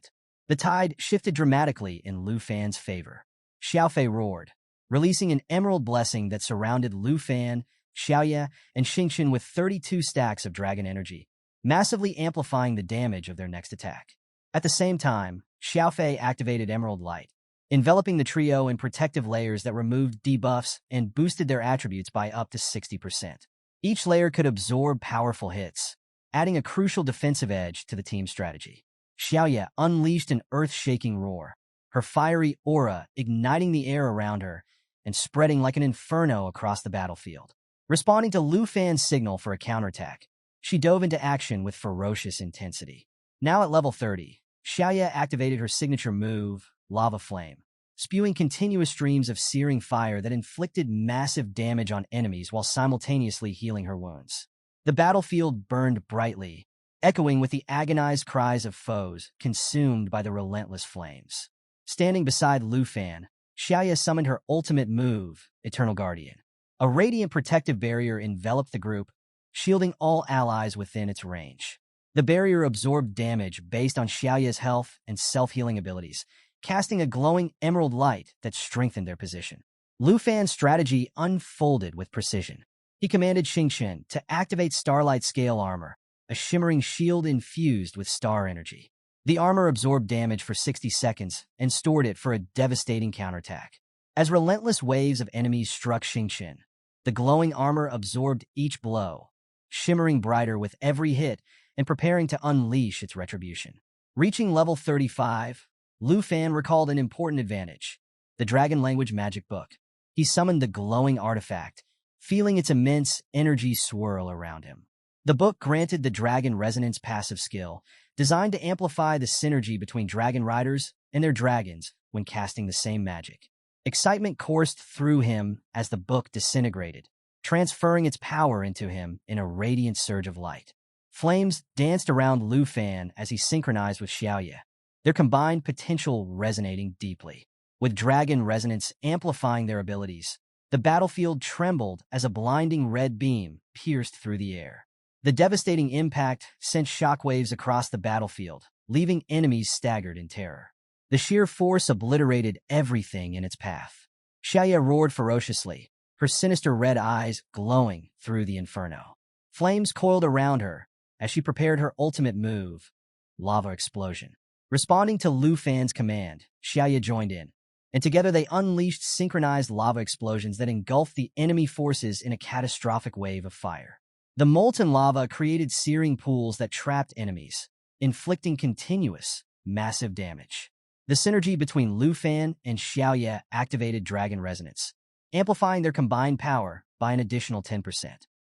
Speaker 1: The tide shifted dramatically in Lu Fan's favor. Xiaofei roared, releasing an Emerald Blessing that surrounded Lu Fan, Xiaoye, and Xingqian with 32 stacks of dragon energy, massively amplifying the damage of their next attack. At the same time, Xiaofei activated Emerald Light, enveloping the trio in protective layers that removed debuffs and boosted their attributes by up to 60%. Each layer could absorb powerful hits, adding a crucial defensive edge to the team's strategy. Xiaoye unleashed an earth-shaking roar, her fiery aura igniting the air around her and spreading like an inferno across the battlefield. Responding to Lu Fan's signal for a counterattack, she dove into action with ferocious intensity. Now at level 30, Xiaoye activated her signature move, Lava Flame, spewing continuous streams of searing fire that inflicted massive damage on enemies while simultaneously healing her wounds. The battlefield burned brightly, echoing with the agonized cries of foes consumed by the relentless flames. Standing beside Lu Fan, Xiaoye summoned her ultimate move, Eternal Guardian. A radiant protective barrier enveloped the group, shielding all allies within its range. The barrier absorbed damage based on Xiaoye's health and self-healing abilities, casting a glowing emerald light that strengthened their position. Lu Fan's strategy unfolded with precision. He commanded Xingqian to activate Starlight Scale Armor, a shimmering shield infused with star energy. The armor absorbed damage for 60 seconds and stored it for a devastating counterattack. As relentless waves of enemies struck Xingqian, the glowing armor absorbed each blow, shimmering brighter with every hit and preparing to unleash its retribution. Reaching level 35, Lu Fan recalled an important advantage, the Dragon Language Magic Book. He summoned the glowing artifact, feeling its immense energy swirl around him. The book granted the Dragon Resonance passive skill, designed to amplify the synergy between dragon riders and their dragons when casting the same magic. Excitement coursed through him as the book disintegrated, transferring its power into him in a radiant surge of light. Flames danced around Lu Fan as he synchronized with Xiaoye, their combined potential resonating deeply. With Dragon Resonance amplifying their abilities, the battlefield trembled as a blinding red beam pierced through the air. The devastating impact sent shockwaves across the battlefield, leaving enemies staggered in terror. The sheer force obliterated everything in its path. Xiaoye roared ferociously, her sinister red eyes glowing through the inferno. Flames coiled around her as she prepared her ultimate move, Lava Explosion. Responding to Lu Fan's command, Xiaoye joined in, and together they unleashed synchronized lava explosions that engulfed the enemy forces in a catastrophic wave of fire. The molten lava created searing pools that trapped enemies, inflicting continuous, massive damage. The synergy between Lu Fan and Xiaoye activated Dragon Resonance, amplifying their combined power by an additional 10%.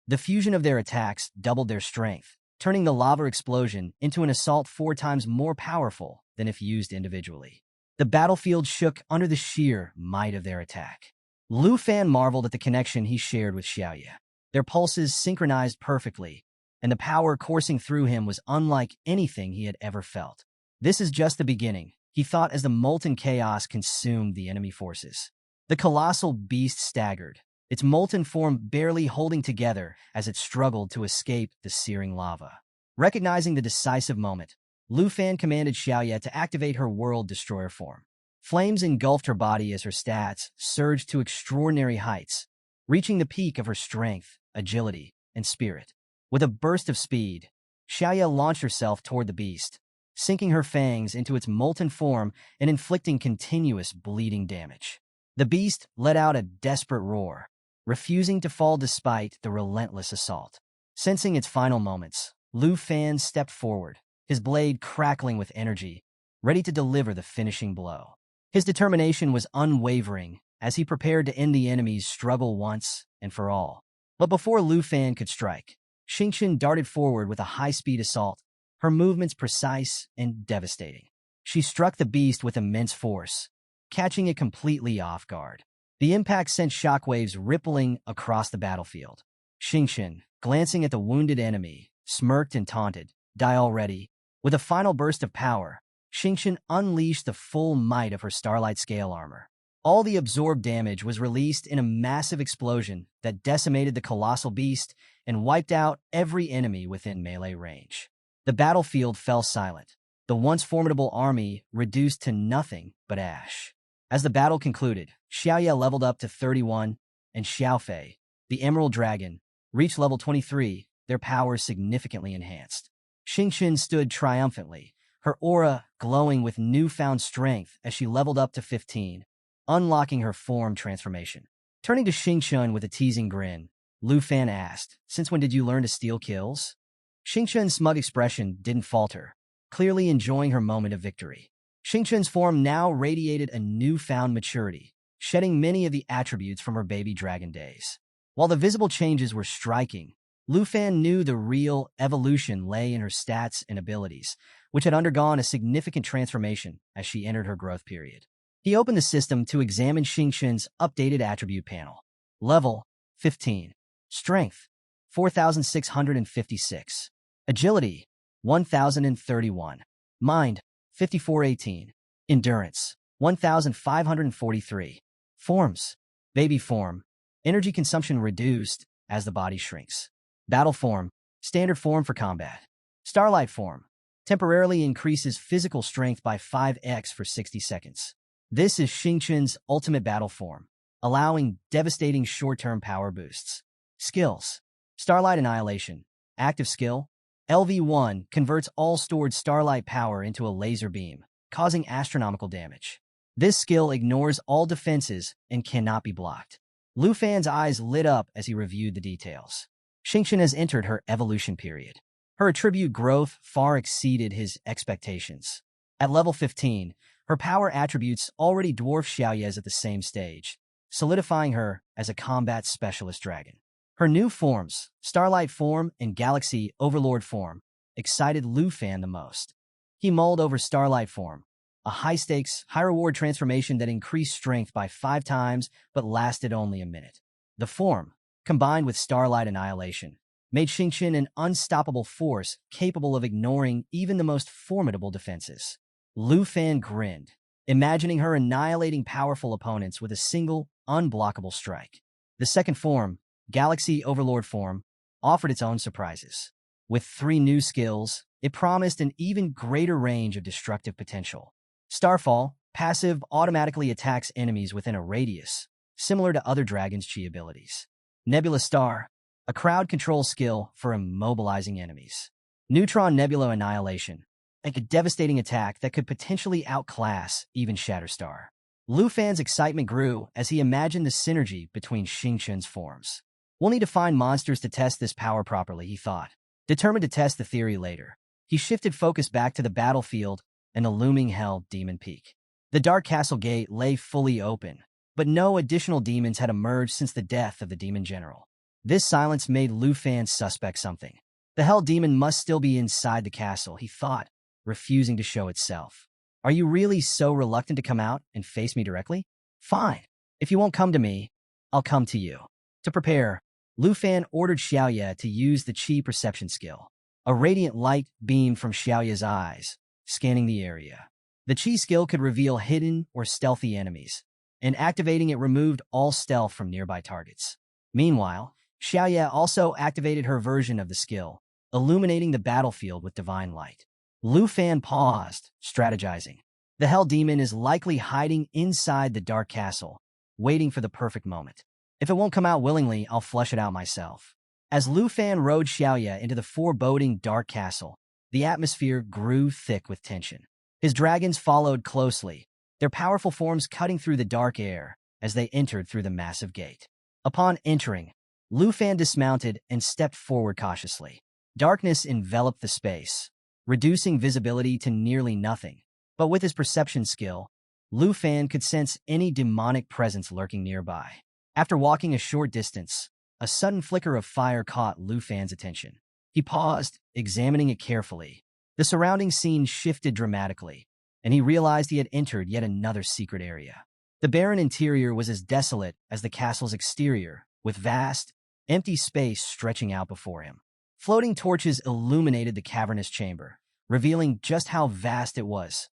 Speaker 1: The fusion of their attacks doubled their strength, turning the lava explosion into an assault 4 times more powerful than if used individually. The battlefield shook under the sheer might of their attack. Lu Fan marveled at the connection he shared with Xiaoye. Their pulses synchronized perfectly, and the power coursing through him was unlike anything he had ever felt. This is just the beginning, he thought as the molten chaos consumed the enemy forces. The colossal beast staggered, its molten form barely holding together as it struggled to escape the searing lava. Recognizing the decisive moment, Lu Fan commanded Xiaoye to activate her World Destroyer form. Flames engulfed her body as her stats surged to extraordinary heights, reaching the peak of her strength, agility, and spirit. With a burst of speed, Xiaoye launched herself toward the beast, sinking her fangs into its molten form and inflicting continuous bleeding damage. The beast let out a desperate roar, refusing to fall despite the relentless assault. Sensing its final moments, Lu Fan stepped forward, his blade crackling with energy, ready to deliver the finishing blow. His determination was unwavering as he prepared to end the enemy's struggle once and for all. But before Lu Fan could strike, Xingqian darted forward with a high-speed assault, her movements precise and devastating. She struck the beast with immense force, catching it completely off guard. The impact sent shockwaves rippling across the battlefield. Xingqian, glancing at the wounded enemy, smirked and taunted, "Die already." With a final burst of power, Xingqian unleashed the full might of her Starlight Scale Armor. All the absorbed damage was released in a massive explosion that decimated the colossal beast and wiped out every enemy within melee range. The battlefield fell silent, the once formidable army reduced to nothing but ash. As the battle concluded, Xiaoye leveled up to 31, and Xiaofei, the Emerald Dragon, reached level 23, their powers significantly enhanced. Xingqian stood triumphantly, her aura glowing with newfound strength as she leveled up to 15, unlocking her form transformation. Turning to Xingqian with a teasing grin, Lu Fan asked, "Since when did you learn to steal kills?" Xingqian's smug expression didn't falter, clearly enjoying her moment of victory. Xingqian's form now radiated a newfound maturity, shedding many of the attributes from her baby dragon days. While the visible changes were striking, Lu Fan knew the real evolution lay in her stats and abilities, which had undergone a significant transformation as she entered her growth period. He opened the system to examine Xingqian's updated attribute panel. Level 15. Strength 4,656. Agility 1,031. Mind 5,418. Endurance 1,543. Forms. Baby form. Energy consumption reduced as the body shrinks. Battle form. Standard form for combat. Starlight form. Temporarily increases physical strength by 5x for 60 seconds. This is Xingqian's ultimate battle form, allowing devastating short-term power boosts. Skills. Starlight Annihilation. Active skill. LV1 converts all stored starlight power into a laser beam, causing astronomical damage. This skill ignores all defenses and cannot be blocked. Lu Fan's eyes lit up as he reviewed the details. Xingqian has entered her evolution period. Her attribute growth far exceeded his expectations. At level 15, her power attributes already dwarf Xiaoye's at the same stage, solidifying her as a combat specialist dragon. Her new forms, Starlight form and Galaxy Overlord form, excited Lu Fan the most. He mulled over Starlight form, a high-stakes, high-reward transformation that increased strength by 5 times but lasted only a minute. The form, combined with Starlight Annihilation, made Xingqian an unstoppable force capable of ignoring even the most formidable defenses. Lu Fan grinned, imagining her annihilating powerful opponents with a single, unblockable strike. The second form, Galaxy Overlord form, offered its own surprises. With 3 new skills, it promised an even greater range of destructive potential. Starfall, passive, automatically attacks enemies within a radius, similar to other Dragon's Chi abilities. Nebula Star, a crowd control skill for immobilizing enemies. Neutron Nebula Annihilation, a devastating attack that could potentially outclass even Shatterstar. Lu Fan's excitement grew as he imagined the synergy between Xingqian's forms. "We'll need to find monsters to test this power properly," he thought. Determined to test the theory later, he shifted focus back to the battlefield and the looming hell Demon Peak. The Dark Castle Gate lay fully open, but no additional demons had emerged since the death of the Demon General. This silence made Lu Fan suspect something. The Hell Demon must still be inside the castle, he thought, refusing to show itself. "Are you really so reluctant to come out and face me directly? Fine. If you won't come to me, I'll come to you." To prepare, Lu Fan ordered Xiaoye to use the Qi perception skill. A radiant light beamed from Xiaoye's eyes, scanning the area. The Qi skill could reveal hidden or stealthy enemies, and activating it removed all stealth from nearby targets. Meanwhile, Xiaoye also activated her version of the skill, illuminating the battlefield with divine light. Lu Fan paused, strategizing. The Hell Demon is likely hiding inside the Dark Castle, waiting for the perfect moment. If it won't come out willingly, I'll flush it out myself. As Lu Fan rode Xiaoye into the foreboding Dark Castle, the atmosphere grew thick with tension. His dragons followed closely, their powerful forms cutting through the dark air as they entered through the massive gate. Upon entering, Lu Fan dismounted and stepped forward cautiously. Darkness enveloped the space, reducing visibility to nearly nothing. But with his perception skill, Lu Fan could sense any demonic presence lurking nearby. After walking a short distance, a sudden flicker of fire caught Lu Fan's attention. He paused, examining it carefully. The surrounding scene shifted dramatically, and he realized he had entered yet another secret area. The barren interior was as desolate as the castle's exterior, with vast, empty space stretching out before him. Floating torches illuminated the cavernous chamber, revealing just how vast it was.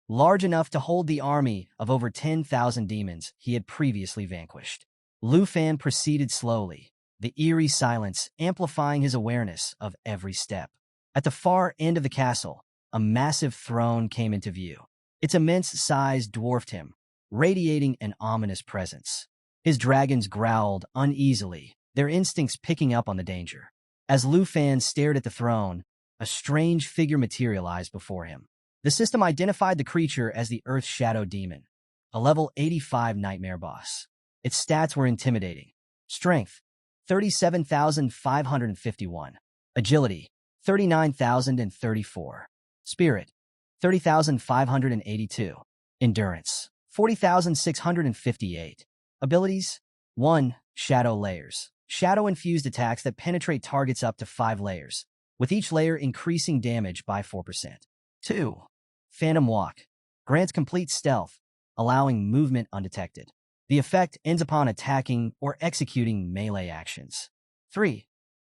Speaker 1: large enough to hold the army of over 10,000 demons he had previously vanquished. Lu Fan proceeded slowly, the eerie silence amplifying his awareness of every step. At the far end of the castle, a massive throne came into view. Its immense size dwarfed him, radiating an ominous presence. His dragons growled uneasily, their instincts picking up on the danger. As Lu Fan stared at the throne, a strange figure materialized before him. The system identified the creature as the Earth Shadow Demon, a level 85 nightmare boss. Its stats were intimidating. Strength, 37,551. Agility, 39,034. Spirit, 30,582. Endurance, 40,658. Abilities, 1. Shadow Layers. Shadow-infused attacks that penetrate targets up to 5 layers, with each layer increasing damage by 4%. 2. Phantom Walk. Grants complete stealth, allowing movement undetected. The effect ends upon attacking or executing melee actions. 3.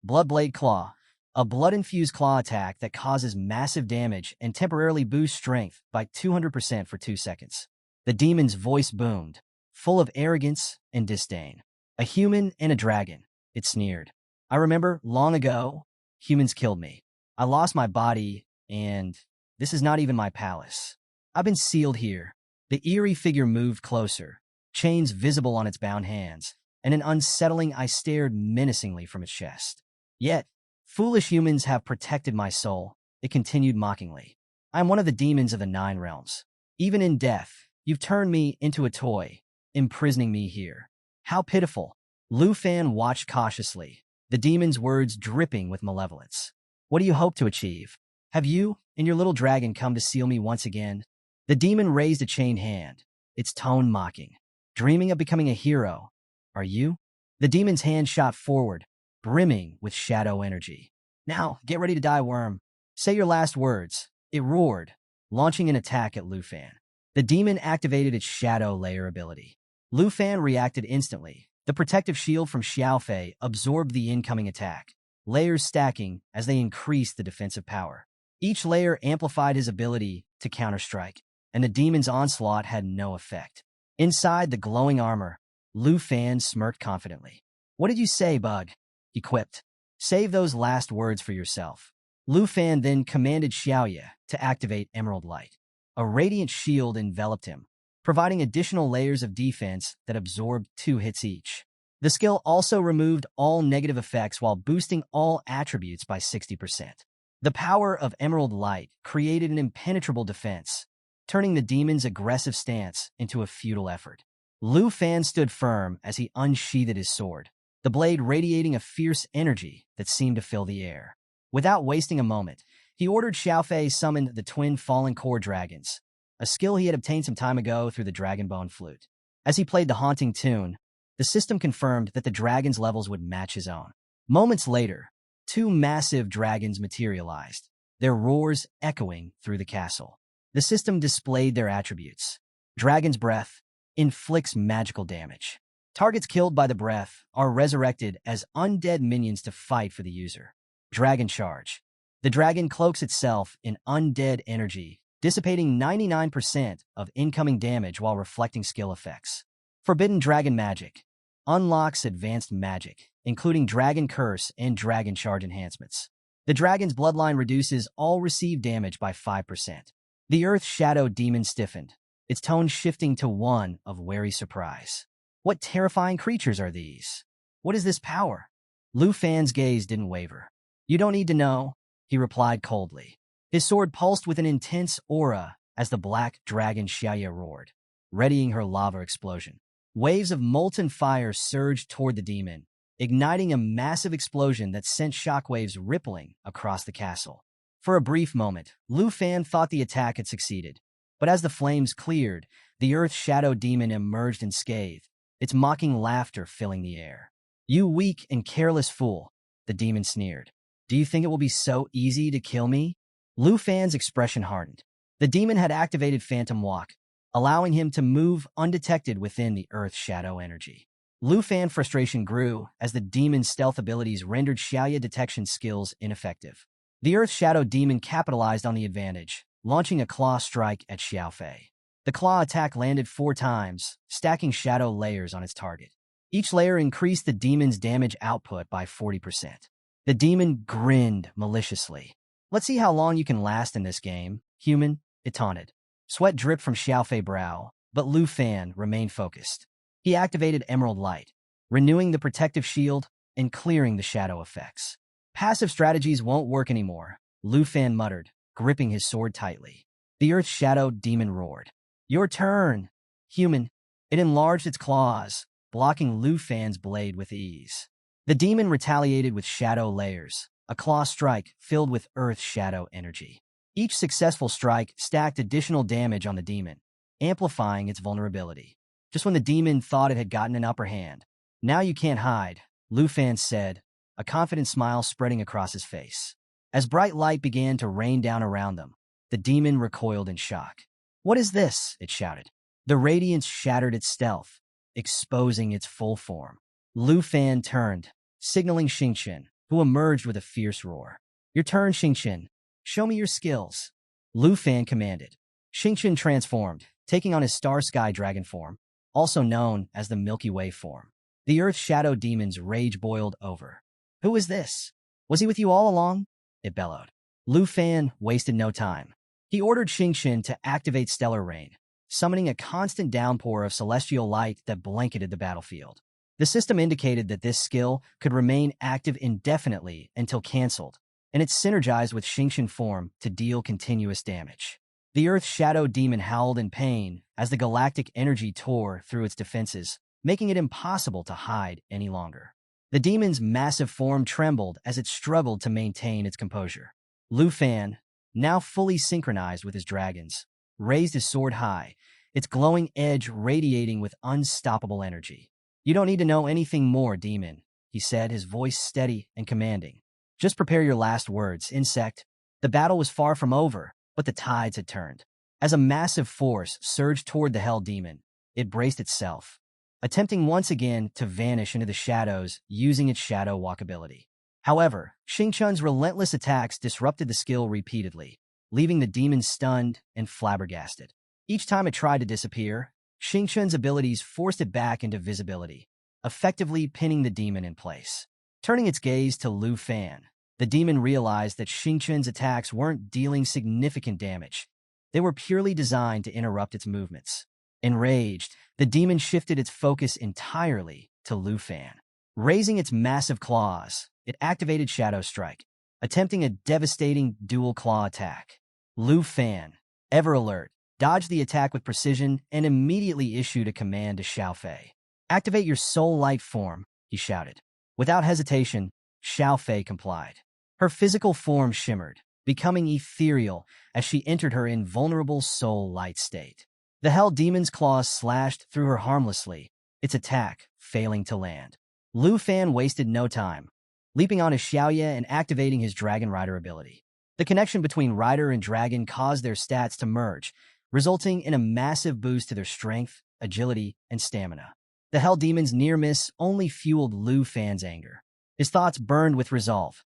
Speaker 1: Bloodblade Claw. A blood-infused claw attack that causes massive damage and temporarily boosts strength by 200% for 2 seconds. The demon's voice boomed, full of arrogance and disdain. A human and a dragon, it sneered. I remember, long ago, humans killed me. I lost my body, and this is not even my palace. I've been sealed here. The eerie figure moved closer, chains visible on its bound hands, and an unsettling eye stared menacingly from its chest. Yet, foolish humans have protected my soul, it continued mockingly. I am one of the demons of the 9 realms. Even in death, you've turned me into a toy, imprisoning me here. How pitiful. Lu Fan watched cautiously, the demon's words dripping with malevolence. What do you hope to achieve? Have you and your little dragon come to seal me once again? The demon raised a chained hand, its tone mocking. Dreaming of becoming a hero, are you? The demon's hand shot forward, brimming with shadow energy. Now, get ready to die, worm. Say your last words. It roared, launching an attack at Lu Fan. The demon activated its shadow layer ability. Lu Fan reacted instantly. The protective shield from Xiaofei absorbed the incoming attack, layers stacking as they increased the defensive power. Each layer amplified his ability to counterstrike, and the demon's onslaught had no effect. Inside the glowing armor, Lu Fan smirked confidently. What did you say, Bug? He quipped. Save those last words for yourself. Lu Fan then commanded Xiaoye to activate Emerald Light. A radiant shield enveloped him, providing additional layers of defense that absorbed 2 hits each. The skill also removed all negative effects while boosting all attributes by 60%. The power of Emerald Light created an impenetrable defense, turning the demon's aggressive stance into a futile effort. Lu Fan stood firm as he unsheathed his sword, the blade radiating a fierce energy that seemed to fill the air. Without wasting a moment, he ordered Xiaofei summon the twin fallen core dragons, a skill he had obtained some time ago through the Dragonbone Flute. As he played the haunting tune, the system confirmed that the dragon's levels would match his own. Moments later, 2 massive dragons materialized, their roars echoing through the castle. The system displayed their attributes. Dragon's Breath inflicts magical damage. Targets killed by the breath are resurrected as undead minions to fight for the user. Dragon Charge. The dragon cloaks itself in undead energy, dissipating 99% of incoming damage while reflecting skill effects. Forbidden Dragon Magic unlocks advanced magic, including Dragon Curse and Dragon Charge enhancements. The dragon's bloodline reduces all received damage by 5%. The Earth Shadow Demon stiffened, its tone shifting to one of wary surprise. What terrifying creatures are these? What is this power? Lu Fan's gaze didn't waver. You don't need to know, he replied coldly. His sword pulsed with an intense aura as the black dragon Xiaoye roared, readying her lava explosion. Waves of molten fire surged toward the demon, igniting a massive explosion that sent shockwaves rippling across the castle. For a brief moment, Lu Fan thought the attack had succeeded, but as the flames cleared, the Earth Shadow Demon emerged unscathed, its mocking laughter filling the air. You weak and careless fool, the demon sneered. Do you think it will be so easy to kill me? Lu Fan's expression hardened. The demon had activated Phantom Walk, allowing him to move undetected within the Earth Shadow energy. Lu Fan's frustration grew as the demon's stealth abilities rendered Xiaoye detection skills ineffective. The Earth Shadow Demon capitalized on the advantage, launching a claw strike at Xiaofei. The claw attack landed 4 times, stacking shadow layers on its target. Each layer increased the demon's damage output by 40%. The demon grinned maliciously. "Let's see how long you can last in this game, human," it taunted. Sweat dripped from Xiaofei's brow, but Lu Fan remained focused. He activated Emerald Light, renewing the protective shield and clearing the shadow effects. "Passive strategies won't work anymore," Lu Fan muttered, gripping his sword tightly. The Earth Shadow Demon roared. "Your turn, human." It enlarged its claws, blocking Lu Fan's blade with ease. The demon retaliated with shadow layers, a claw strike filled with Earth Shadow energy. Each successful strike stacked additional damage on the demon, amplifying its vulnerability. Just when the demon thought it had gotten an upper hand. "Now you can't hide," Lu Fan said, a confident smile spreading across his face. As bright light began to rain down around them, the demon recoiled in shock. "What is this?" it shouted. The radiance shattered its stealth, exposing its full form. Lu Fan turned, signaling Xingqian, who emerged with a fierce roar. "Your turn, Xingqian. Show me your skills," Lu Fan commanded. Xingqian transformed, taking on his Star Sky Dragon form, also known as the Milky Way form. The Earth Shadow Demon's rage boiled over. "Who is this? Was he with you all along?" it bellowed. Lu Fan wasted no time. He ordered Xingqian to activate Stellar Rain, summoning a constant downpour of celestial light that blanketed the battlefield. The system indicated that this skill could remain active indefinitely until cancelled, and it synergized with Xingqian form to deal continuous damage. The Earth Shadow Demon howled in pain as the galactic energy tore through its defenses, making it impossible to hide any longer. The demon's massive form trembled as it struggled to maintain its composure. Lu Fan, now fully synchronized with his dragons, raised his sword high, its glowing edge radiating with unstoppable energy. "You don't need to know anything more, demon," he said, his voice steady and commanding. "Just prepare your last words, insect." The battle was far from over, but the tides had turned. As a massive force surged toward the Hell Demon, it braced itself, attempting once again to vanish into the shadows using its shadow walk ability. However, Xingqian's relentless attacks disrupted the skill repeatedly, leaving the demon stunned and flabbergasted. Each time it tried to disappear, Xingqian's abilities forced it back into visibility, effectively pinning the demon in place. Turning its gaze to Lu Fan, the demon realized that Xingqian's attacks weren't dealing significant damage. They were purely designed to interrupt its movements. Enraged, the demon shifted its focus entirely to Lu Fan. Raising its massive claws, it activated Shadow Strike, attempting a devastating dual claw attack. Lu Fan, ever alert, dodged the attack with precision and immediately issued a command to Xiaofei. "Activate your soul light form," he shouted. Without hesitation, Xiaofei complied. Her physical form shimmered, becoming ethereal as she entered her invulnerable soul light state. The Hell Demon's claws slashed through her harmlessly, its attack failing to land. Lu Fan wasted no time, leaping onto Xiaoye and activating his Dragon Rider ability. The connection between Rider and Dragon caused their stats to merge, resulting in a massive boost to their strength, agility, and stamina. The Hell Demon's near miss only fueled Lu Fan's anger. His thoughts burned with resolve.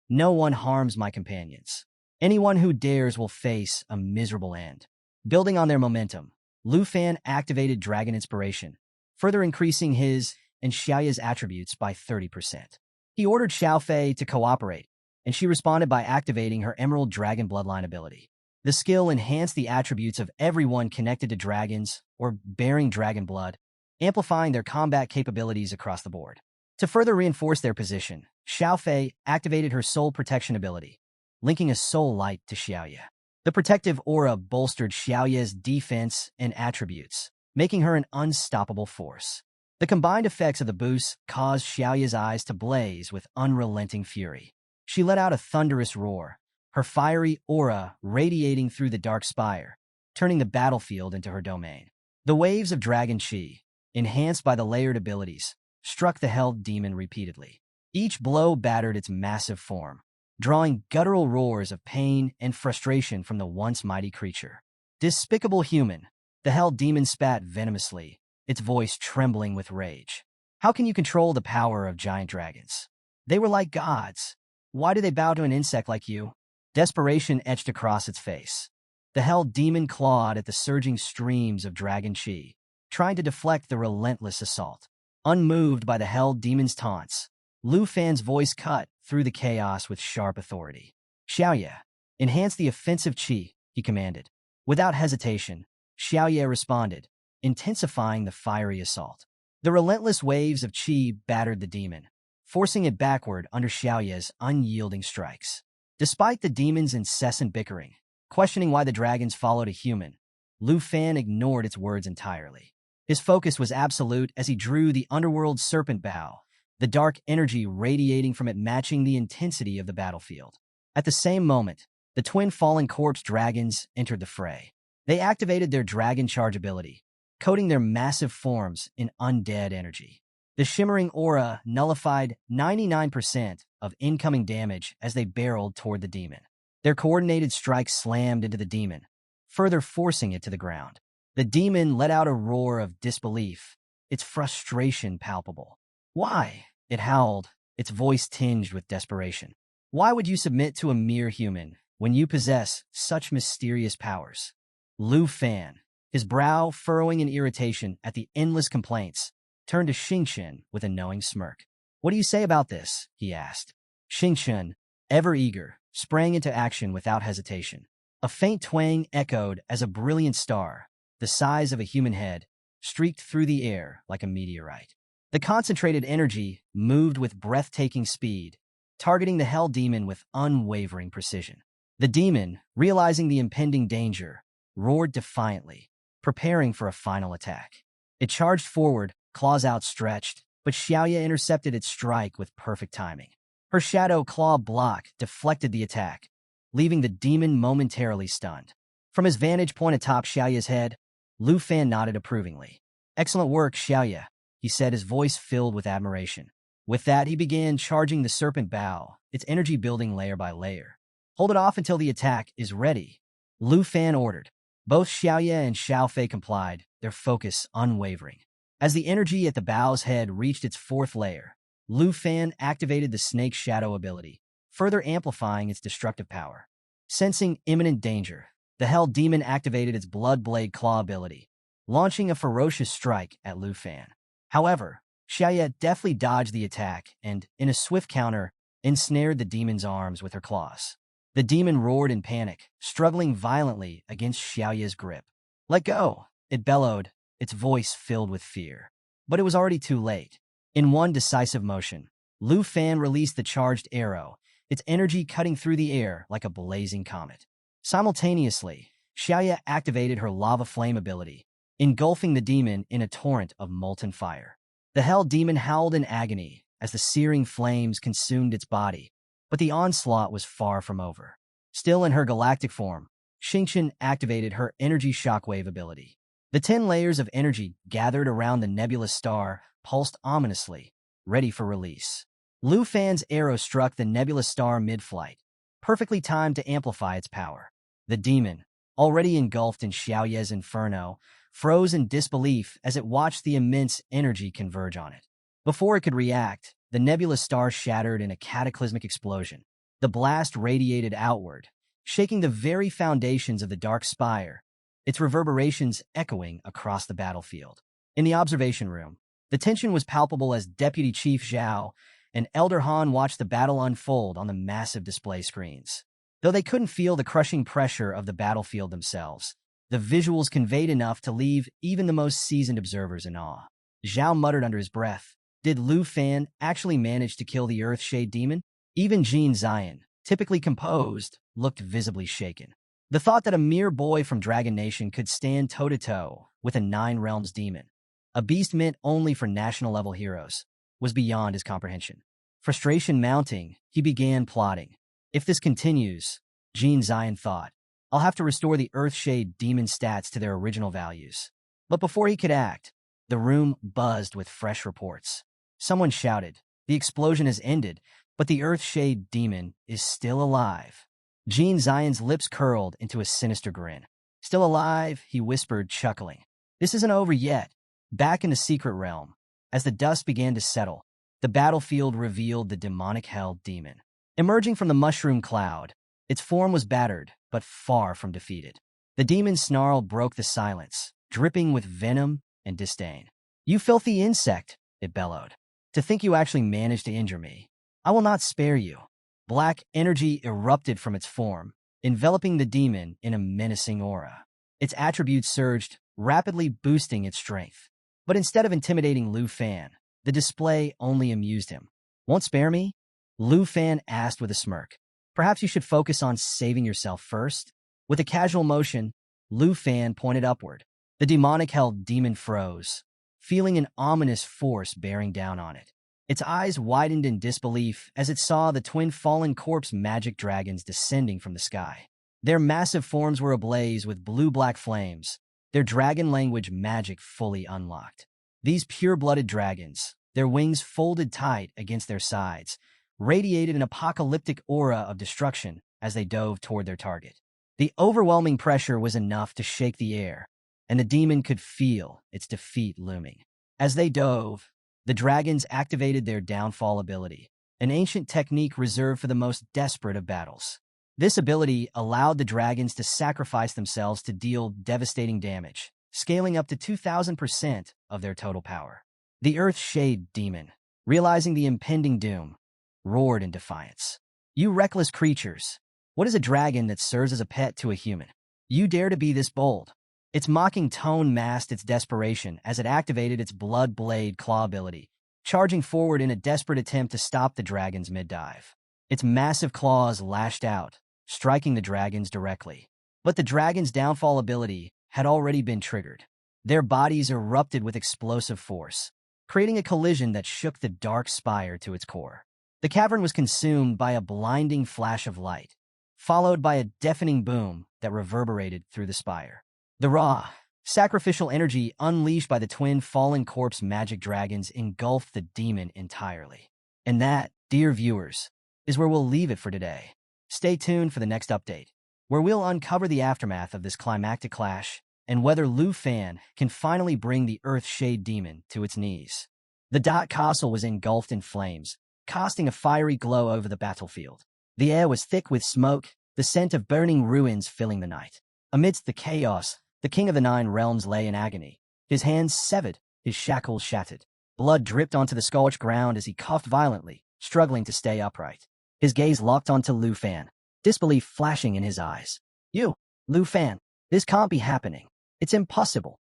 Speaker 1: "No one harms my companions. Anyone who dares will face a miserable end." Building on their momentum, Lu Fan activated Dragon Inspiration, further increasing his and Xiaoye's attributes by 30%. He ordered Xiaofei to cooperate, and she responded by activating her Emerald Dragon Bloodline ability. The skill enhanced the attributes of everyone connected to dragons or bearing dragon blood, amplifying their combat capabilities across the board. To further reinforce their position, Xiaofei activated her Soul Protection ability, linking a soul light to Xiaoye. The protective aura bolstered Xiaoye's defense and attributes, making her an unstoppable force. The combined effects of the boost caused Xiaoye's eyes to blaze with unrelenting fury. She let out a thunderous roar, her fiery aura radiating through the dark spire, turning the battlefield into her domain. The waves of Dragon Chi, enhanced by the layered abilities, struck the Hell Demon repeatedly. Each blow battered its massive form, drawing guttural roars of pain and frustration from the once mighty creature. "Despicable human," the Hell Demon spat venomously, its voice trembling with rage. "How can you control the power of giant dragons? They were like gods. Why do they bow to an insect like you?" Desperation etched across its face. The hell demon clawed at the surging streams of dragon chi, trying to deflect the relentless assault. Unmoved by the hell demon's taunts, Lu Fan's voice cut through the chaos with sharp authority. Xiaoye, enhance the offensive chi, he commanded. Without hesitation, Xiaoye responded, intensifying the fiery assault. The relentless waves of chi battered the demon, forcing it backward under Xiaoye's unyielding strikes. Despite the demon's incessant bickering, questioning why the dragons followed a human, Lu Fan ignored its words entirely. His focus was absolute as he drew the underworld serpent bow, the dark energy radiating from it matching the intensity of the battlefield. At the same moment, the twin fallen corpse dragons entered the fray. They activated their dragon charge ability, coating their massive forms in undead energy. The shimmering aura nullified 99% of incoming damage as they barreled toward the demon. Their coordinated strikes slammed into the demon, further forcing it to the ground. The demon let out a roar of disbelief, its frustration palpable. Why? It howled, its voice tinged with desperation. Why would you submit to a mere human when you possess such mysterious powers? Lu Fan, his brow furrowing in irritation at the endless complaints, turned to Xingchen with a knowing smirk. What do you say about this? He asked. Xingchen, ever eager, sprang into action without hesitation. A faint twang echoed as a brilliant star, the size of a human head, streaked through the air like a meteorite. The concentrated energy moved with breathtaking speed, targeting the hell demon with unwavering precision. The demon, realizing the impending danger, roared defiantly, preparing for a final attack. It charged forward, claws outstretched, but Xiaoye intercepted its strike with perfect timing. Her shadow claw block deflected the attack, leaving the demon momentarily stunned. From his vantage point atop Xiaoye's head, Lu Fan nodded approvingly. Excellent work, Xiaoye, he said, his voice filled with admiration. With that, he began charging the serpent bow, its energy building layer by layer. Hold it off until the attack is ready, Lu Fan ordered. Both Xiaoye and Xiaofei complied, their focus unwavering. As the energy at the bow's head reached its fourth layer, Lu Fan activated the snake's shadow ability, further amplifying its destructive power. Sensing imminent danger, the hell demon activated its blood blade claw ability, launching a ferocious strike at Lu Fan. However, Xiaoye deftly dodged the attack and, in a swift counter, ensnared the demon's arms with her claws. The demon roared in panic, struggling violently against Xiaoye's grip. Let go, it bellowed, its voice filled with fear. But it was already too late. In one decisive motion, Lu Fan released the charged arrow, its energy cutting through the air like a blazing comet. Simultaneously, Xiaoye activated her lava flame ability, engulfing the demon in a torrent of molten fire. The hell demon howled in agony as the searing flames consumed its body, but the onslaught was far from over. Still in her galactic form, Xingchen activated her energy shockwave ability. The 10 layers of energy gathered around the nebulous star pulsed ominously, ready for release. Lu Fan's arrow struck the nebulous star mid-flight, perfectly timed to amplify its power. The demon, already engulfed in Xiaoye's inferno, froze in disbelief as it watched the immense energy converge on it. Before it could react, the nebulous star shattered in a cataclysmic explosion. The blast radiated outward, shaking the very foundations of the dark spire, its reverberations echoing across the battlefield. In the observation room, the tension was palpable as Deputy Chief Zhao and Elder Han watched the battle unfold on the massive display screens. Though they couldn't feel the crushing pressure of the battlefield themselves, the visuals conveyed enough to leave even the most seasoned observers in awe. Zhao muttered under his breath, did Lu Fan actually manage to kill the Earthshade demon? Even Jin Zion, typically composed, looked visibly shaken. The thought that a mere boy from Dragon Nation could stand toe-to-toe with a Nine Realms demon, a beast meant only for national-level heroes, was beyond his comprehension. Frustration mounting, he began plotting. If this continues, Jin Zion thought, I'll have to restore the Earthshade demon stats to their original values. But before he could act, the room buzzed with fresh reports. Someone shouted, the explosion has ended, but the Earthshade demon is still alive. Jin Zion's lips curled into a sinister grin. Still alive, he whispered, chuckling. This isn't over yet. Back in the secret realm, as the dust began to settle, the battlefield revealed the demonic hell demon. Emerging from the mushroom cloud, its form was battered, but far from defeated. The demon's snarl broke the silence, dripping with venom and disdain. "You filthy insect," it bellowed. "To think you actually managed to injure me. I will not spare you." Black energy erupted from its form, enveloping the demon in a menacing aura. Its attributes surged, rapidly boosting its strength. But instead of intimidating Lu Fan, the display only amused him. "Won't spare me?" Lu Fan asked with a smirk. "Perhaps you should focus on saving yourself first?" With a casual motion, Lu Fan pointed upward. The demonic-held demon froze, feeling an ominous force bearing down on it. Its eyes widened in disbelief as it saw the twin fallen corpse magic dragons descending from the sky. Their massive forms were ablaze with blue-black flames, their dragon language magic fully unlocked. These pure-blooded dragons, their wings folded tight against their sides, radiated an apocalyptic aura of destruction as they dove toward their target. The overwhelming pressure was enough to shake the air, and the demon could feel its defeat looming. As they dove, the dragons activated their downfall ability, an ancient technique reserved for the most desperate of battles. This ability allowed the dragons to sacrifice themselves to deal devastating damage, scaling up to 2,000% of their total power. The Earth Shade Demon, realizing the impending doom, roared in defiance. "You reckless creatures! What is a dragon that serves as a pet to a human? You dare to be this bold?" Its mocking tone masked its desperation as it activated its Blood Blade Claw ability, charging forward in a desperate attempt to stop the dragons mid-dive. Its massive claws lashed out, striking the dragons directly. But the dragon's downfall ability had already been triggered. Their bodies erupted with explosive force, creating a collision that shook the dark spire to its core. The cavern was consumed by a blinding flash of light, followed by a deafening boom that reverberated through the spire. The raw, sacrificial energy unleashed by the twin fallen corpse magic dragons engulfed the demon entirely. And that, dear viewers, is where we'll leave it for today. Stay tuned for the next update, where we'll uncover the aftermath of this climactic clash and whether Lu Fan can finally bring the Earth Shade Demon to its knees. The Dot Castle was engulfed in flames, casting a fiery glow over the battlefield. The air was thick with smoke, the scent of burning ruins filling the night. Amidst the chaos, the King of the Nine Realms lay in agony, his hands severed, his shackles shattered. Blood dripped onto the scorched ground as he coughed violently, struggling to stay upright. His gaze locked onto Lu Fan, disbelief flashing in his eyes. "You, Lu Fan, this can't be happening. It's impossible."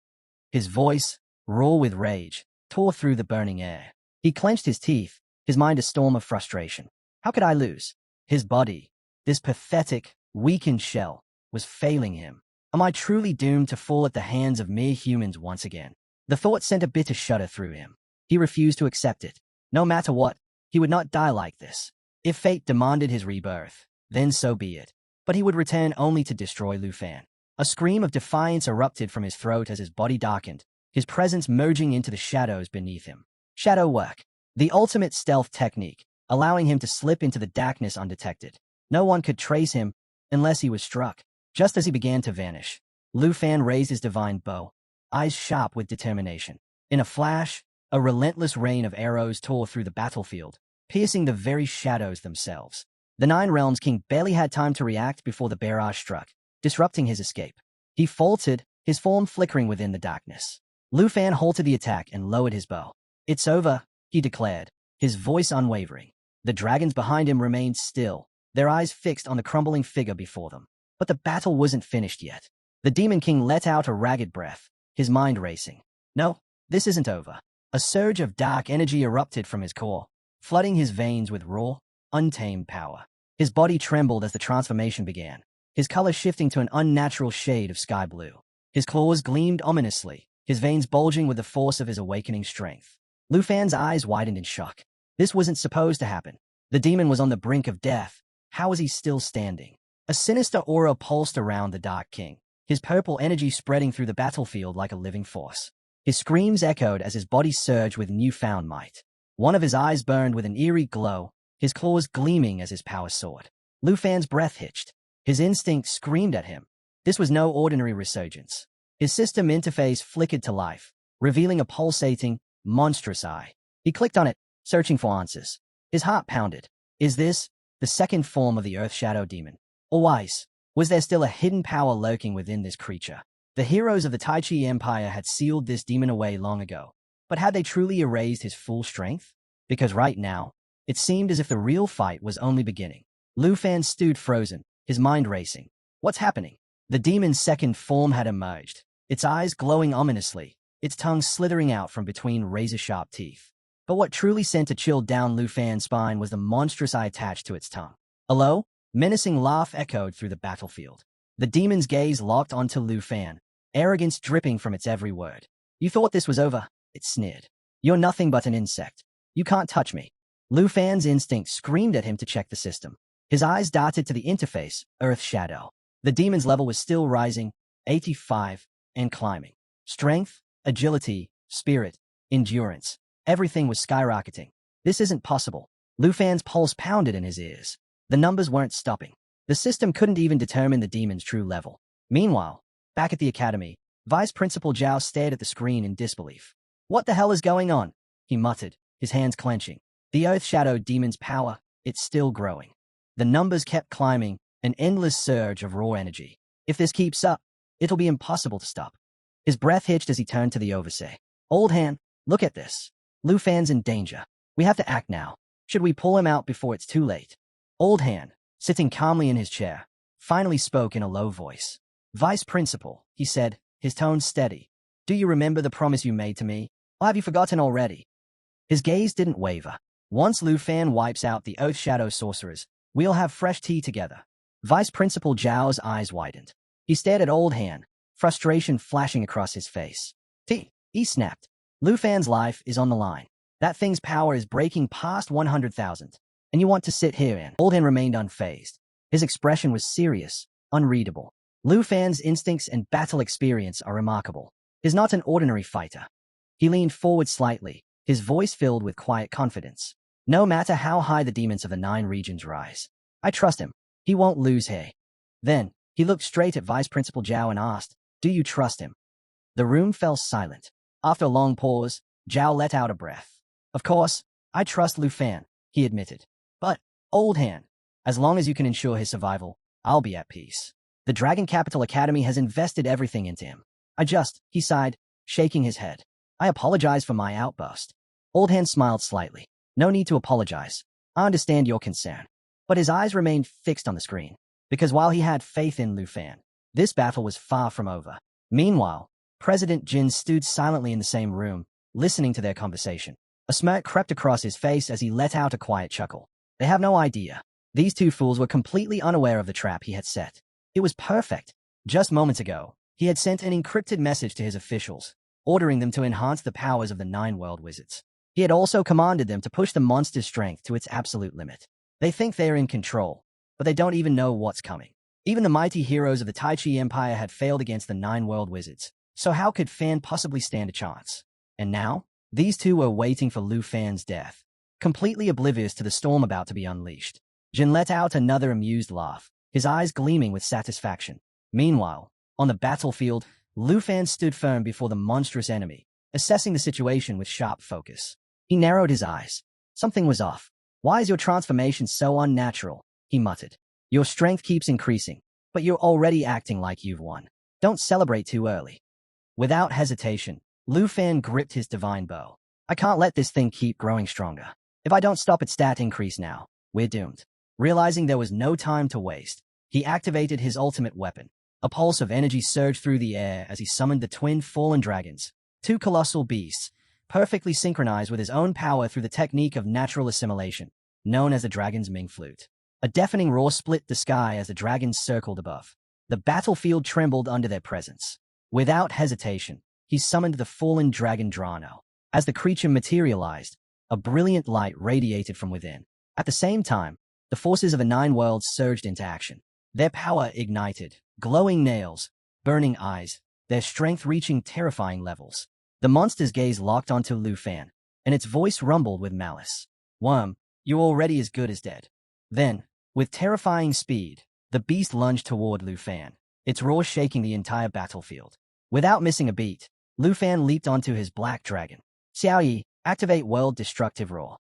Speaker 1: His voice, raw with rage, tore through the burning air. He clenched his teeth, his mind a storm of frustration. How could I lose? His body, this pathetic, weakened shell, was failing him. Am I truly doomed to fall at the hands of mere humans once again? The thought sent a bitter shudder through him. He refused to accept it. No matter what, he would not die like this. If fate demanded his rebirth, then so be it. But he would return only to destroy Lu Fan. A scream of defiance erupted from his throat as his body darkened, his presence merging into the shadows beneath him. Shadow work, the ultimate stealth technique, allowing him to slip into the darkness undetected. No one could trace him unless he was struck. Just as he began to vanish, Lu Fan raised his divine bow, eyes sharp with determination. In a flash, a relentless rain of arrows tore through the battlefield, piercing the very shadows themselves. The Nine Realms King barely had time to react before the barrage struck, disrupting his escape. He faltered, his form flickering within the darkness. Lu Fan halted the attack and lowered his bow. "It's over," he declared, his voice unwavering. The dragons behind him remained still, their eyes fixed on the crumbling figure before them. But the battle wasn't finished yet. The Demon King let out a ragged breath, his mind racing. No, this isn't over. A surge of dark energy erupted from his core, flooding his veins with raw, untamed power. His body trembled as the transformation began, his color shifting to an unnatural shade of sky blue. His claws gleamed ominously, his veins bulging with the force of his awakening strength. Lu Fan's eyes widened in shock. This wasn't supposed to happen. The demon was on the brink of death. How was he still standing? A sinister aura pulsed around the Dark King, his purple energy spreading through the battlefield like a living force. His screams echoed as his body surged with newfound might. One of his eyes burned with an eerie glow, his claws gleaming as his power soared. Lu Fan's breath hitched. His instinct screamed at him. This was no ordinary resurgence. His system interface flickered to life, revealing a pulsating, monstrous eye. He clicked on it, searching for answers. His heart pounded. Is this the second form of the Earth Shadow Demon? Or wise? Was there still a hidden power lurking within this creature? The heroes of the Tai Chi Empire had sealed this demon away long ago, but had they truly erased his full strength? Because right now, it seemed as if the real fight was only beginning. Lu Fan stood frozen, his mind racing. What's happening? The demon's second form had emerged, its eyes glowing ominously, its tongue slithering out from between razor-sharp teeth. But what truly sent a chill down Lu Fan's spine was the monstrous eye attached to its tongue. A low, menacing laugh echoed through the battlefield. The demon's gaze locked onto Lu Fan, arrogance dripping from its every word. You thought this was over? It sneered. You're nothing but an insect. You can't touch me. Lu Fan's instinct screamed at him to check the system. His eyes darted to the interface, Earth Shadow. The demon's level was still rising, 85, and climbing. Strength, agility, spirit, endurance. Everything was skyrocketing. This isn't possible. Lu Fan's pulse pounded in his ears. The numbers weren't stopping. The system couldn't even determine the demon's true level. Meanwhile, back at the academy, Vice Principal Zhao stared at the screen in disbelief. What the hell is going on? He muttered, his hands clenching. The Earth Shadow demon's power, it's still growing. The numbers kept climbing, an endless surge of raw energy. If this keeps up, it'll be impossible to stop. His breath hitched as he turned to the overseer. Old Han, look at this. Lu Fan's in danger. We have to act now. Should we pull him out before it's too late? Old Han, sitting calmly in his chair, finally spoke in a low voice. Vice Principal, he said, his tone steady. Do you remember the promise you made to me? Or have you forgotten already? His gaze didn't waver. Once Lu Fan wipes out the Earth Shadow sorcerers, we'll have fresh tea together. Vice Principal Zhao's eyes widened. He stared at Old Han, frustration flashing across his face. Tea, he snapped. Lu Fan's life is on the line. That thing's power is breaking past 100,000. And you want to sit here and... Old Han remained unfazed. His expression was serious, unreadable. Lu Fan's instincts and battle experience are remarkable. He's not an ordinary fighter. He leaned forward slightly, his voice filled with quiet confidence. No matter how high the demons of the 9 regions rise, I trust him. He won't lose here. Then, he looked straight at Vice Principal Zhao and asked, do you trust him? The room fell silent. After a long pause, Zhao let out a breath. Of course, I trust Lu Fan, he admitted. But, Old Han, as long as you can ensure his survival, I'll be at peace. The Dragon Capital Academy has invested everything into him. He sighed, shaking his head. I apologize for my outburst. Old Han smiled slightly. No need to apologize. I understand your concern. But his eyes remained fixed on the screen. Because while he had faith in Lu Fan, this battle was far from over. Meanwhile, President Jin stood silently in the same room, listening to their conversation. A smirk crept across his face as he let out a quiet chuckle. They have no idea. These two fools were completely unaware of the trap he had set. It was perfect. Just moments ago, he had sent an encrypted message to his officials, ordering them to enhance the powers of the 9 world wizards. He had also commanded them to push the monster's strength to its absolute limit. They think they are in control, but they don't even know what's coming. Even the mighty heroes of the Tai Chi Empire had failed against the 9 world wizards, so how could Fan possibly stand a chance? And now, these two were waiting for Lu Fan's death, completely oblivious to the storm about to be unleashed. Jin let out another amused laugh, his eyes gleaming with satisfaction. Meanwhile, on the battlefield, Lu Fan stood firm before the monstrous enemy, assessing the situation with sharp focus. He narrowed his eyes. Something was off. Why is your transformation so unnatural? He muttered. Your strength keeps increasing, but you're already acting like you've won. Don't celebrate too early. Without hesitation, Lu Fan gripped his divine bow. I can't let this thing keep growing stronger. If I don't stop its stat increase now, we're doomed. Realizing there was no time to waste, he activated his ultimate weapon. A pulse of energy surged through the air as he summoned the twin fallen dragons, 2 colossal beasts, perfectly synchronized with his own power through the technique of natural assimilation, known as the dragon's Ming flute. A deafening roar split the sky as the dragons circled above. The battlefield trembled under their presence. Without hesitation, he summoned the fallen dragon Drano. As the creature materialized, a brilliant light radiated from within. At the same time, the forces of the 9 worlds surged into action. Their power ignited, glowing nails, burning eyes, their strength reaching terrifying levels. The monster's gaze locked onto Lu Fan, and its voice rumbled with malice. Worm, you're already as good as dead. Then, with terrifying speed, the beast lunged toward Lu Fan, its roar shaking the entire battlefield. Without missing a beat, Lu Fan leaped onto his black dragon. Xiao Yi, activate World Destructive Roar.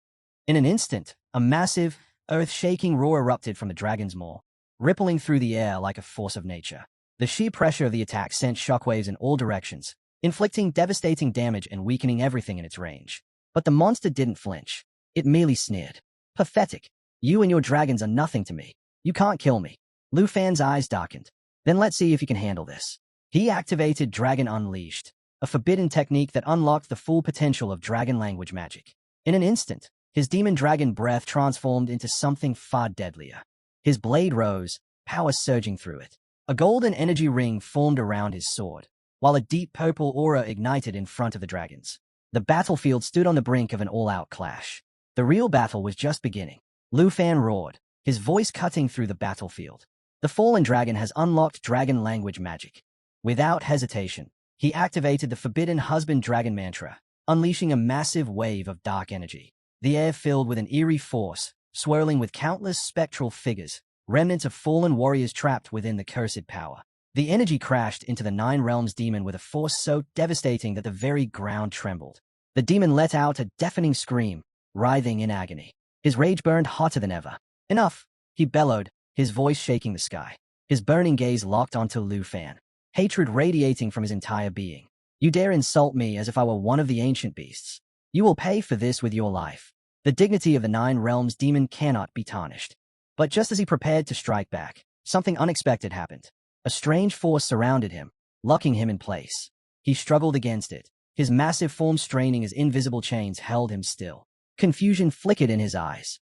Speaker 1: In an instant, a massive, earth-shaking roar erupted from the dragon's maw. rippling through the air like a force of nature. The sheer pressure of the attack sent shockwaves in all directions, inflicting devastating damage and weakening everything in its range. But the monster didn't flinch. It merely sneered. Pathetic. You and your dragons are nothing to me. You can't kill me. Lu Fan's eyes darkened. Then let's see if you can handle this. He activated Dragon Unleashed, a forbidden technique that unlocked the full potential of dragon language magic. In an instant, his demon dragon breath transformed into something far deadlier. His blade rose, power surging through it. A golden energy ring formed around his sword, while a deep purple aura ignited in front of the dragons. The battlefield stood on the brink of an all-out clash. The real battle was just beginning. Lu Fan roared, his voice cutting through the battlefield. The fallen dragon has unlocked dragon language magic. Without hesitation, he activated the forbidden husband dragon mantra, unleashing a massive wave of dark energy. The air filled with an eerie force, swirling with countless spectral figures, remnants of fallen warriors trapped within the cursed power. The energy crashed into the Nine Realms demon with a force so devastating that the very ground trembled. The demon let out a deafening scream, writhing in agony. His rage burned hotter than ever. Enough, he bellowed, his voice shaking the sky. His burning gaze locked onto Lu Fan, hatred radiating from his entire being. You dare insult me as if I were one of the ancient beasts. You will pay for this with your life. The dignity of the Nine Realms demon cannot be tarnished. But just as he prepared to strike back, something unexpected happened. A strange force surrounded him, locking him in place. He struggled against it, his massive form straining as invisible chains held him still. Confusion flickered in his eyes.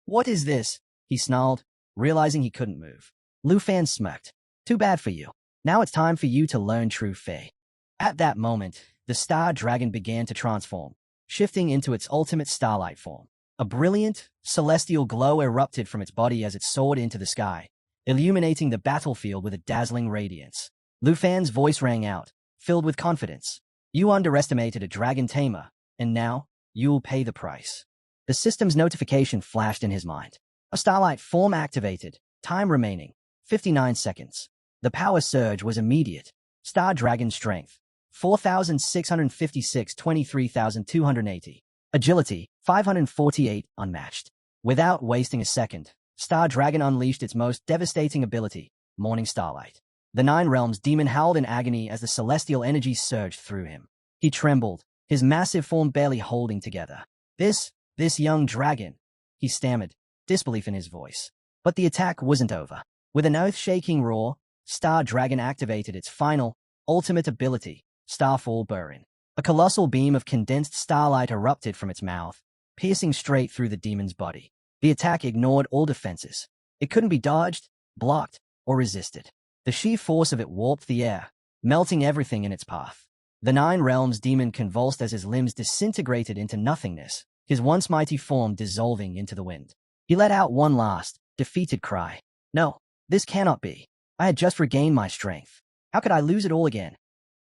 Speaker 1: What is this? He snarled, realizing he couldn't move. Lu Fan smirked. Too bad for you. Now it's time for you to learn true Fei. At that moment, the star dragon began to transform, shifting into its ultimate starlight form. A brilliant, celestial glow erupted from its body as it soared into the sky, illuminating the battlefield with a dazzling radiance. Lu Fan's voice rang out, filled with confidence. You underestimated a dragon tamer, and now, you'll pay the price. The system's notification flashed in his mind. A starlight form activated, time remaining, 59 seconds. The power surge was immediate. Star Dragon Strength, 4,656, 23,280. Agility, 548, unmatched. Without wasting a second, Star Dragon unleashed its most devastating ability, Morning Starlight. The Nine Realms demon howled in agony as the celestial energy surged through him. He trembled, his massive form barely holding together. This young dragon, he stammered, disbelief in his voice. But the attack wasn't over. With an earth-shaking roar, Star Dragon activated its final, ultimate ability, Starfall Burn. A colossal beam of condensed starlight erupted from its mouth, piercing straight through the demon's body. The attack ignored all defenses. It couldn't be dodged, blocked, or resisted. The sheer force of it warped the air, melting everything in its path. The Nine Realms demon convulsed as his limbs disintegrated into nothingness, his once mighty form dissolving into the wind. He let out one last, defeated cry. No, this cannot be. I had just regained my strength. How could I lose it all again?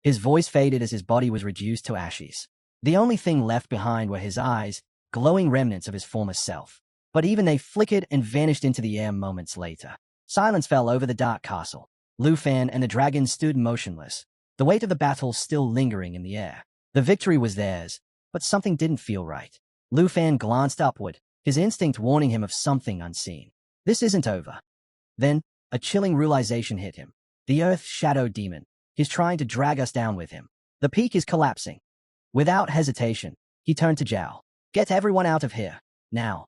Speaker 1: His voice faded as his body was reduced to ashes. The only thing left behind were his eyes, glowing remnants of his former self. But even they flickered and vanished into the air moments later. Silence fell over the dark castle. Lu Fan and the dragon stood motionless, the weight of the battle still lingering in the air. The victory was theirs, but something didn't feel right. Lu Fan glanced upward, his instinct warning him of something unseen. This isn't over. Then, a chilling realization hit him. The Earth Shadow Demon. He's trying to drag us down with him. The peak is collapsing. Without hesitation, he turned to Zhao. Get everyone out of here, now.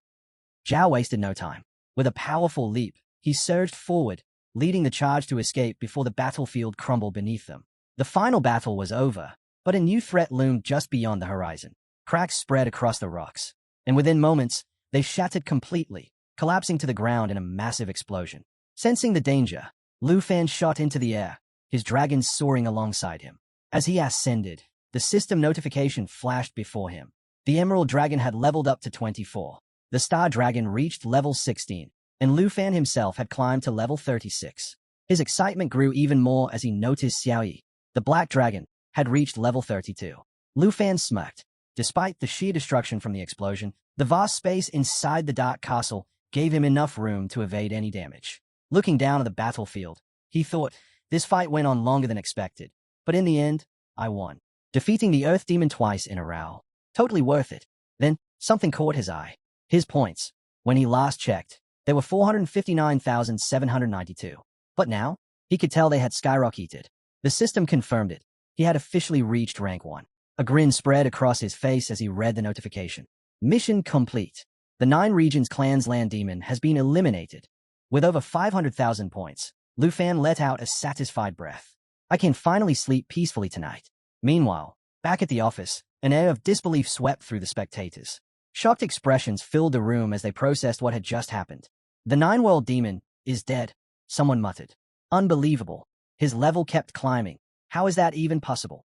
Speaker 1: Zhao wasted no time. With a powerful leap, he surged forward, leading the charge to escape before the battlefield crumbled beneath them. The final battle was over, but a new threat loomed just beyond the horizon. Cracks spread across the rocks, and within moments, they shattered completely, collapsing to the ground in a massive explosion. Sensing the danger, Lu Fan shot into the air, his dragon soaring alongside him. As he ascended, the system notification flashed before him. The Emerald Dragon had leveled up to 24. The Star Dragon reached level 16, and Lu Fan himself had climbed to level 36. His excitement grew even more as he noticed Xiaoyi, the Black Dragon, had reached level 32. Lu Fan smirked. Despite the sheer destruction from the explosion, the vast space inside the dark castle gave him enough room to evade any damage. Looking down at the battlefield, he thought, this fight went on longer than expected, but in the end, I won. Defeating the Earth Demon twice in a row. Totally worth it. Then, something caught his eye. His points. When he last checked, There were 459,792. But now, he could tell they had skyrocketed. The system confirmed it. He had officially reached rank 1. A grin spread across his face as he read the notification. Mission complete. The 9 regions clan's land demon has been eliminated. With over 500,000 points, Lu Fan let out a satisfied breath. I can finally sleep peacefully tonight. Meanwhile, back at the office, an air of disbelief swept through the spectators. Shocked expressions filled the room as they processed what had just happened. The 9-world demon is dead, someone muttered. Unbelievable. His level kept climbing. How is that even possible?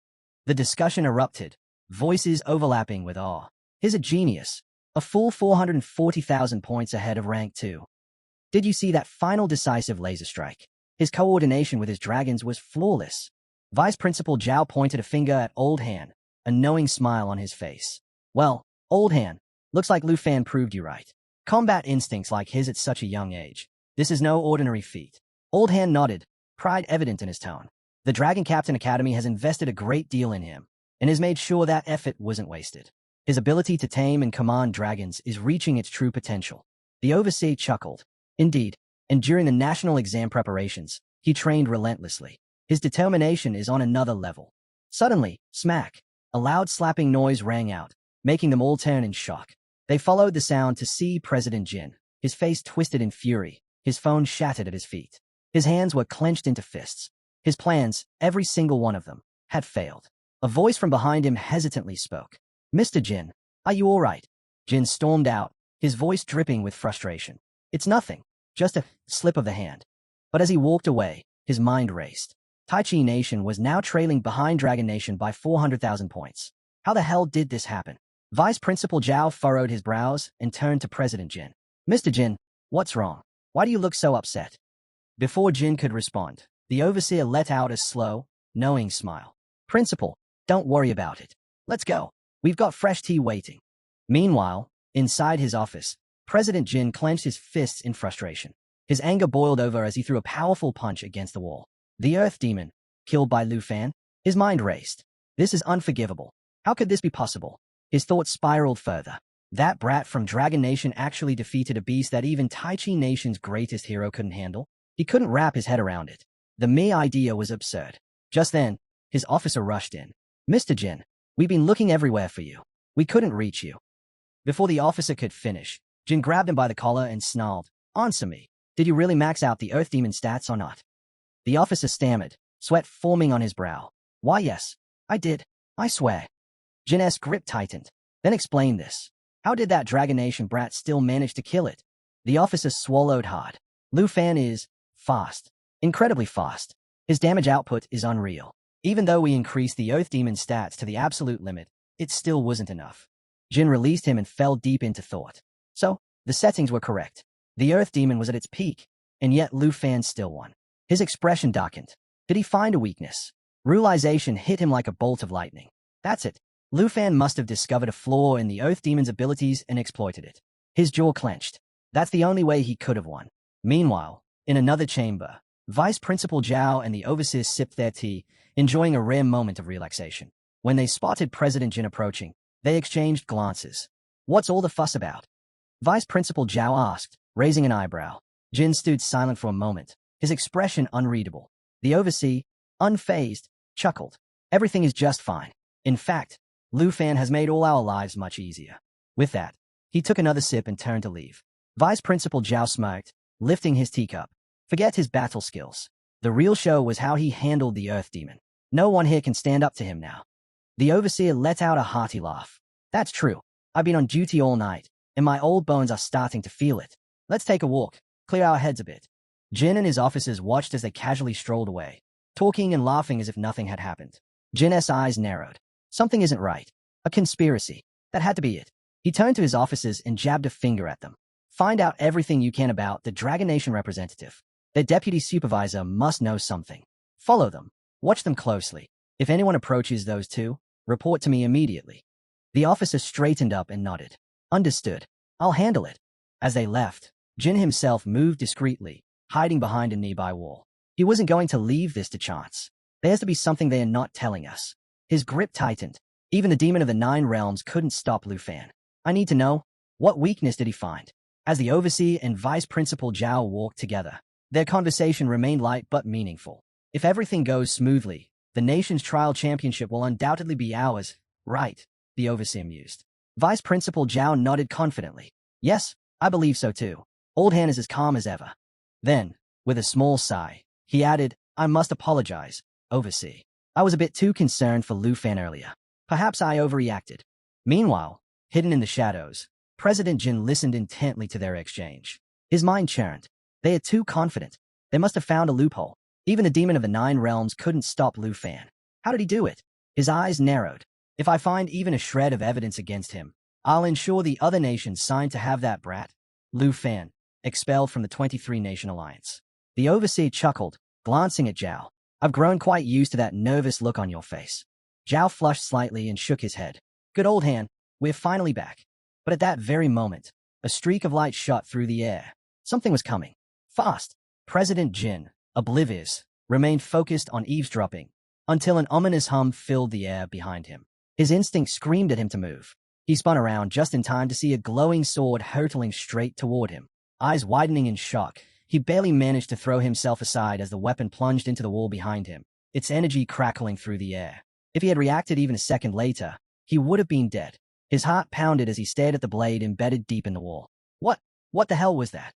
Speaker 1: The discussion erupted, voices overlapping with awe. He's a genius. A full 440,000 points ahead of rank 2. Did you see that final decisive laser strike? His coordination with his dragons was flawless. Vice Principal Zhao pointed a finger at Old Han, a knowing smile on his face. Well, Old Han, looks like Lu Fan proved you right. Combat instincts like his at such a young age. This is no ordinary feat. Old Han nodded, pride evident in his tone. The Dragon Captain Academy has invested a great deal in him, and has made sure that effort wasn't wasted. His ability to tame and command dragons is reaching its true potential. The overseer chuckled. Indeed, and during the national exam preparations, he trained relentlessly. His determination is on another level. Suddenly, smack, a loud slapping noise rang out, making them all turn in shock. They followed the sound to see President Jin, his face twisted in fury, his phone shattered at his feet. His hands were clenched into fists. His plans, every single one of them, had failed. A voice from behind him hesitantly spoke. Mr. Jin, are you all right? Jin stormed out, his voice dripping with frustration. It's nothing, just a slip of the hand. But as he walked away, his mind raced. Taichi Nation was now trailing behind Dragon Nation by 400,000 points. How the hell did this happen? Vice Principal Zhao furrowed his brows and turned to President Jin. Mr. Jin, what's wrong? Why do you look so upset? Before Jin could respond, the overseer let out a slow, knowing smile. Principal, don't worry about it. Let's go. We've got fresh tea waiting. Meanwhile, inside his office, President Jin clenched his fists in frustration. His anger boiled over as he threw a powerful punch against the wall. The Earth Demon, killed by Lu Fan? His mind raced. This is unforgivable. How could this be possible? His thoughts spiraled further. That brat from Dragon Nation actually defeated a beast that even Taichi Nation's greatest hero couldn't handle? He couldn't wrap his head around it. The mere idea was absurd. Just then, his officer rushed in. Mr. Jin, we've been looking everywhere for you. We couldn't reach you. Before the officer could finish, Jin grabbed him by the collar and snarled, Answer me. Did you really max out the Earth Demon stats or not? The officer stammered, sweat forming on his brow. Why yes, I did. I swear. Jin's grip tightened. Then explain this. How did that Dragon Nation brat still manage to kill it? The officer swallowed hard. Lu Fan is fast. Incredibly fast. His damage output is unreal. Even though we increased the Earth Demon stats to the absolute limit, it still wasn't enough. Jin released him and fell deep into thought. So, the settings were correct. The Earth Demon was at its peak, and yet Lu Fan still won. His expression darkened. Did he find a weakness? Realization hit him like a bolt of lightning. That's it. Lu Fan must have discovered a flaw in the Earth Demon's abilities and exploited it. His jaw clenched. That's the only way he could have won. Meanwhile, in another chamber, Vice Principal Zhao and the overseers sipped their tea, enjoying a rare moment of relaxation. When they spotted President Jin approaching, they exchanged glances. What's all the fuss about? Vice Principal Zhao asked, raising an eyebrow. Jin stood silent for a moment, his expression unreadable. The overseer, unfazed, chuckled. Everything is just fine. In fact, Lu Fan has made all our lives much easier. With that, he took another sip and turned to leave. Vice Principal Zhao smirked, lifting his teacup. Forget his battle skills. The real show was how he handled the Earth Demon. No one here can stand up to him now. The overseer let out a hearty laugh. That's true. I've been on duty all night, and my old bones are starting to feel it. Let's take a walk, clear our heads a bit. Jin and his officers watched as they casually strolled away, talking and laughing as if nothing had happened. Jin's eyes narrowed. Something isn't right. A conspiracy. That had to be it. He turned to his officers and jabbed a finger at them. Find out everything you can about the Dragon Nation representative. Their deputy supervisor must know something. Follow them. Watch them closely. If anyone approaches those two, report to me immediately. The officer straightened up and nodded. Understood. I'll handle it. As they left, Jin himself moved discreetly, hiding behind a nearby wall. He wasn't going to leave this to chance. There has to be something they are not telling us. His grip tightened. Even the demon of the 9 realms couldn't stop Lu Fan. I need to know. What weakness did he find? As the overseer and vice principal Zhao walked together, their conversation remained light but meaningful. If everything goes smoothly, the nation's trial championship will undoubtedly be ours, right? The overseer mused. Vice Principal Zhao nodded confidently. Yes, I believe so too. Old Han is as calm as ever. Then, with a small sigh, he added, I must apologize, overseer. I was a bit too concerned for Lu Fan earlier. Perhaps I overreacted. Meanwhile, hidden in the shadows, President Jin listened intently to their exchange. His mind churned. They are too confident. They must have found a loophole. Even the demon of the 9 realms couldn't stop Lu Fan. How did he do it? His eyes narrowed. If I find even a shred of evidence against him, I'll ensure the other nations sign to have that brat. Lu Fan, expelled from the 23-nation alliance. The overseer chuckled, glancing at Zhao. I've grown quite used to that nervous look on your face. Zhao flushed slightly and shook his head. Good old Han, we're finally back. But at that very moment, a streak of light shot through the air. Something was coming. Fast. President Jin, oblivious, remained focused on eavesdropping, until an ominous hum filled the air behind him. His instinct screamed at him to move. He spun around just in time to see a glowing sword hurtling straight toward him. Eyes widening in shock, he barely managed to throw himself aside as the weapon plunged into the wall behind him, its energy crackling through the air. If he had reacted even a second later, he would have been dead. His heart pounded as he stared at the blade embedded deep in the wall. What the hell was that?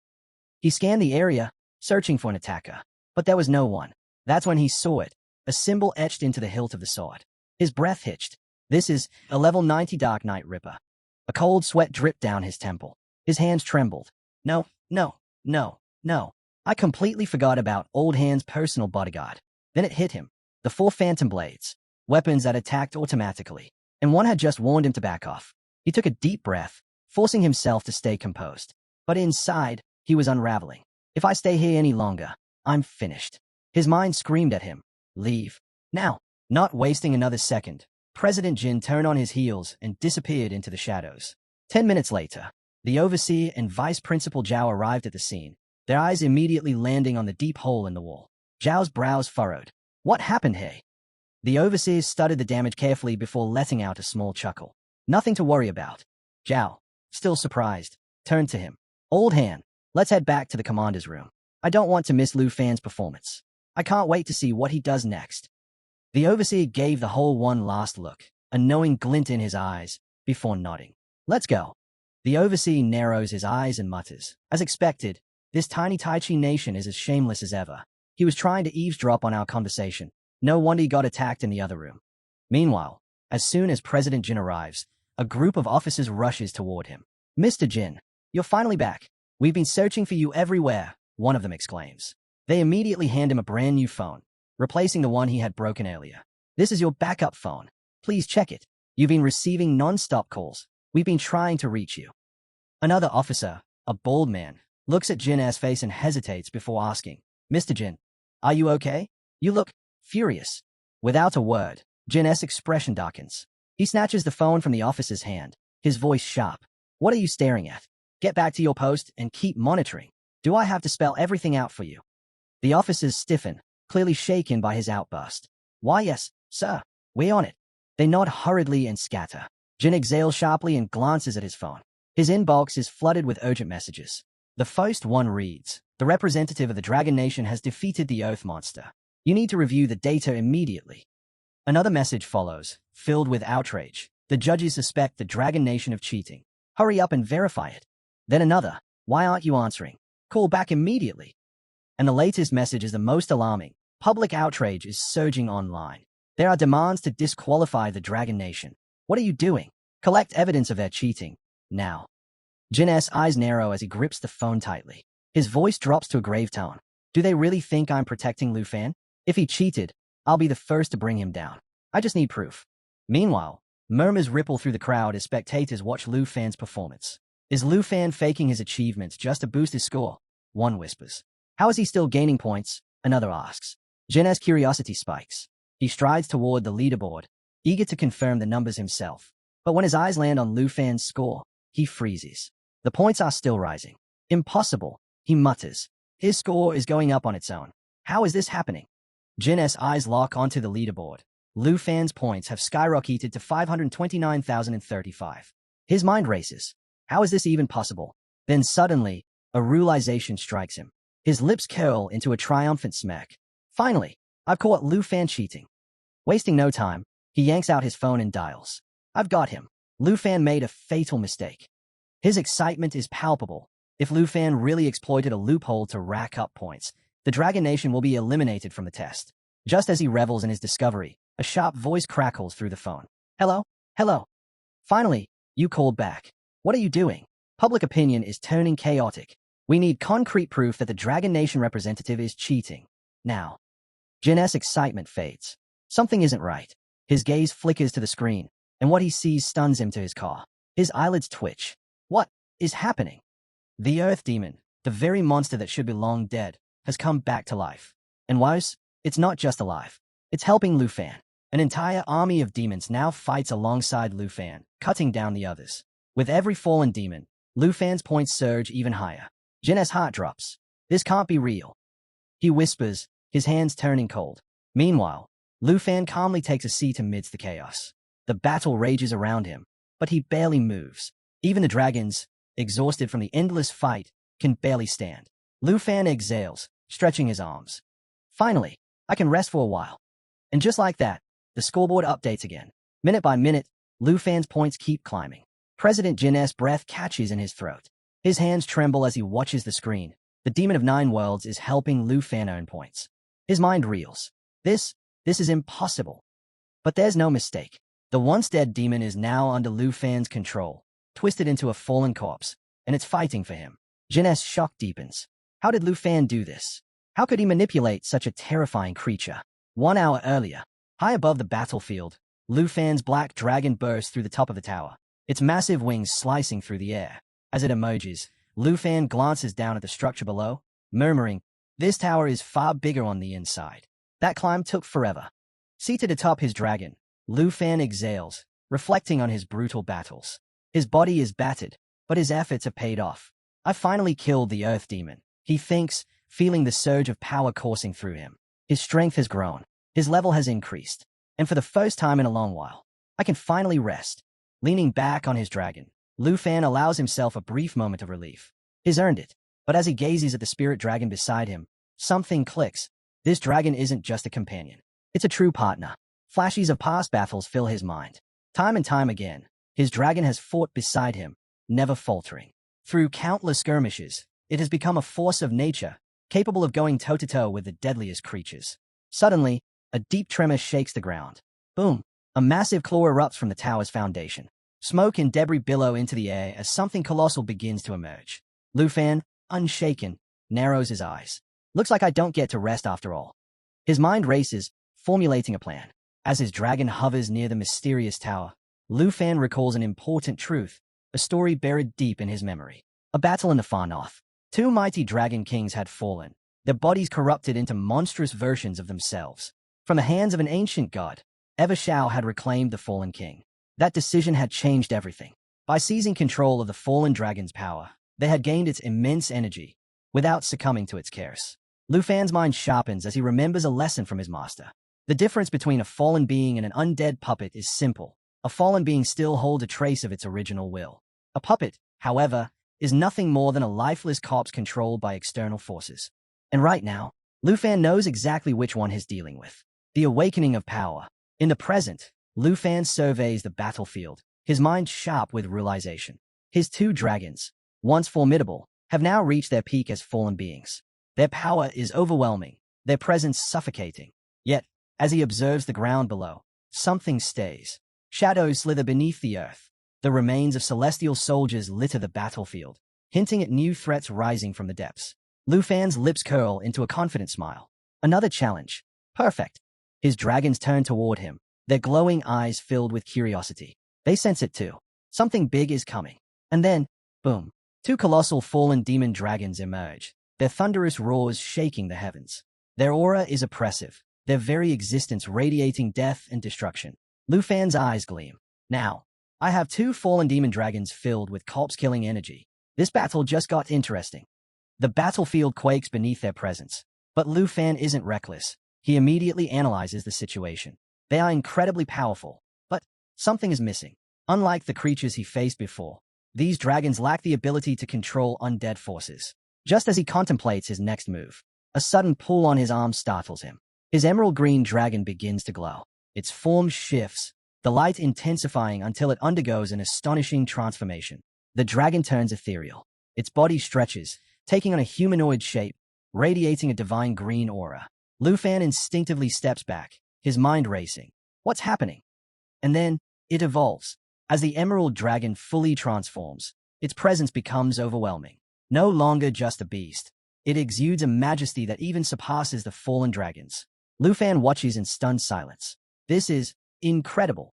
Speaker 1: He scanned the area, searching for an attacker, but there was no one. That's when he saw it, a symbol etched into the hilt of the sword. His breath hitched. This is a level 90 Dark Knight Ripper. A cold sweat dripped down his temple. His hands trembled. No. I completely forgot about Old Han's personal bodyguard. Then it hit him. The 4 phantom blades, weapons that attacked automatically, and one had just warned him to back off. He took a deep breath, forcing himself to stay composed. But inside, he was unraveling. If I stay here any longer, I'm finished. His mind screamed at him. Leave. Now. Not wasting another second, President Jin turned on his heels and disappeared into the shadows. 10 minutes later, the overseer and vice principal Zhao arrived at the scene, their eyes immediately landing on the deep hole in the wall. Zhao's brows furrowed. What happened here? The overseer studied the damage carefully before letting out a small chuckle. Nothing to worry about. Zhao, still surprised, turned to him. Old Han, let's head back to the commander's room. I don't want to miss Lu Fan's performance. I can't wait to see what he does next. The overseer gave the whole one last look, a knowing glint in his eyes, before nodding. Let's go. The overseer narrows his eyes and mutters. As expected, this tiny Taichi nation is as shameless as ever. He was trying to eavesdrop on our conversation. No wonder he got attacked in the other room. Meanwhile, as soon as President Jin arrives, a group of officers rushes toward him. Mr. Jin, you're finally back. We've been searching for you everywhere, one of them exclaims. They immediately hand him a brand new phone, replacing the one he had broken earlier. This is your backup phone. Please check it. You've been receiving non-stop calls. We've been trying to reach you. Another officer, a bald man, looks at Jin's face and hesitates before asking, Mr. Jin, are you okay? You look furious. Without a word, Jin's expression darkens. He snatches the phone from the officer's hand, his voice sharp. What are you staring at? Get back to your post and keep monitoring. Do I have to spell everything out for you? The officers stiffen, clearly shaken by his outburst. Why yes, sir. We're on it. They nod hurriedly and scatter. Jin exhales sharply and glances at his phone. His inbox is flooded with urgent messages. The first one reads, the representative of the Dragon Nation has defeated the Earth monster. You need to review the data immediately. Another message follows, filled with outrage. The judges suspect the Dragon Nation of cheating. Hurry up and verify it. Then another, why aren't you answering? Call back immediately. And the latest message is the most alarming. Public outrage is surging online. There are demands to disqualify the Dragon Nation. What are you doing? Collect evidence of their cheating. Now. Jin's eyes narrow as he grips the phone tightly. His voice drops to a grave tone. Do they really think I'm protecting Lu Fan? If he cheated, I'll be the first to bring him down. I just need proof. Meanwhile, murmurs ripple through the crowd as spectators watch Lu Fan's performance. Is Lu Fan faking his achievements just to boost his score? One whispers. How is he still gaining points? Another asks. Jin's curiosity spikes. He strides toward the leaderboard, eager to confirm the numbers himself. But when his eyes land on Lu Fan's score, he freezes. The points are still rising. Impossible, he mutters. His score is going up on its own. How is this happening? Jin's eyes lock onto the leaderboard. Lu Fan's points have skyrocketed to 529,035. His mind races. How is this even possible? Then suddenly, a realization strikes him. His lips curl into a triumphant smirk. Finally, I've caught Lu Fan cheating. Wasting no time, he yanks out his phone and dials. I've got him. Lu Fan made a fatal mistake. His excitement is palpable. If Lu Fan really exploited a loophole to rack up points, the Dragon Nation will be eliminated from the test. Just as he revels in his discovery, a sharp voice crackles through the phone. Hello? Hello? Finally, you called back. What are you doing? Public opinion is turning chaotic. We need concrete proof that the Dragon Nation representative is cheating. Now. Jin's excitement fades. Something isn't right. His gaze flickers to the screen, and what he sees stuns him to his core. His eyelids twitch. What is happening? The Earth Demon, the very monster that should be long dead, has come back to life. And worse, it's not just alive. It's helping Lu Fan. An entire army of demons now fights alongside Lu Fan, cutting down the others. With every fallen demon, Lu Fan's points surge even higher. Jin's heart drops. This can't be real. He whispers, his hands turning cold. Meanwhile, Lu Fan calmly takes a seat amidst the chaos. The battle rages around him, but he barely moves. Even the dragons, exhausted from the endless fight, can barely stand. Lu Fan exhales, stretching his arms. Finally, I can rest for a while. And just like that, the scoreboard updates again. Minute by minute, Lu Fan's points keep climbing. President Jin's breath catches in his throat. His hands tremble as he watches the screen. The Demon of Nine Worlds is helping Lu Fan earn points. His mind reels. This is impossible. But there's no mistake. The once-dead demon is now under Lu Fan's control, twisted into a fallen corpse, and it's fighting for him. Jin's shock deepens. How did Lu Fan do this? How could he manipulate such a terrifying creature? 1 hour earlier, high above the battlefield, Lu Fan's black dragon bursts through the top of the tower, its massive wings slicing through the air. As it emerges, Lu Fan glances down at the structure below, murmuring, "This tower is far bigger on the inside. That climb took forever." Seated atop his dragon, Lu Fan exhales, reflecting on his brutal battles. His body is battered, but his efforts have paid off. I finally killed the Earth Demon, he thinks, feeling the surge of power coursing through him. His strength has grown, his level has increased, and for the first time in a long while, I can finally rest. Leaning back on his dragon, Lu Fan allows himself a brief moment of relief. He's earned it, but as he gazes at the spirit dragon beside him, something clicks. This dragon isn't just a companion. It's a true partner. Flashes of past battles fill his mind. Time and time again, his dragon has fought beside him, never faltering. Through countless skirmishes, it has become a force of nature, capable of going toe-to-toe with the deadliest creatures. Suddenly, a deep tremor shakes the ground. Boom! A massive claw erupts from the tower's foundation. Smoke and debris billow into the air as something colossal begins to emerge. Lu Fan, unshaken, narrows his eyes. Looks like I don't get to rest after all. His mind races, formulating a plan. As his dragon hovers near the mysterious tower, Lu Fan recalls an important truth, a story buried deep in his memory. A battle in the far north. 2 mighty dragon kings had fallen, their bodies corrupted into monstrous versions of themselves. From the hands of an ancient god, Evershao had reclaimed the fallen king. That decision had changed everything. By seizing control of the fallen dragon's power, they had gained its immense energy, without succumbing to its curse. Lu Fan's mind sharpens as he remembers a lesson from his master. The difference between a fallen being and an undead puppet is simple. A fallen being still holds a trace of its original will. A puppet, however, is nothing more than a lifeless corpse controlled by external forces. And right now, Lu Fan knows exactly which one he's dealing with. The awakening of power. In the present, Lu Fan surveys the battlefield, his mind sharp with realization. His 2 dragons, once formidable, have now reached their peak as fallen beings. Their power is overwhelming, their presence suffocating. Yet, as he observes the ground below, something stays. Shadows slither beneath the earth. The remains of celestial soldiers litter the battlefield, hinting at new threats rising from the depths. Lu Fan's lips curl into a confident smile. Another challenge. Perfect. His dragons turn toward him, their glowing eyes filled with curiosity. They sense it too. Something big is coming. And then, boom, 2 colossal fallen demon dragons emerge, their thunderous roars shaking the heavens. Their aura is oppressive, their very existence radiating death and destruction. Lu Fan's eyes gleam. Now, I have 2 fallen demon dragons filled with corpse-killing energy. This battle just got interesting. The battlefield quakes beneath their presence. But Lu Fan isn't reckless. He immediately analyzes the situation. They are incredibly powerful, but something is missing. Unlike the creatures he faced before, These dragons lack the ability to control undead forces. Just as he contemplates his next move, a sudden pull on his arm startles him. His emerald green dragon begins to glow. Its form shifts, the light intensifying until it undergoes an astonishing transformation. The dragon turns ethereal. Its body stretches, taking on a humanoid shape, radiating a divine green aura. Lu Fan instinctively steps back, his mind racing. What's happening? And then, it evolves. As the emerald dragon fully transforms, its presence becomes overwhelming. No longer just a beast, it exudes a majesty that even surpasses the fallen dragons. Lu Fan watches in stunned silence. This is incredible.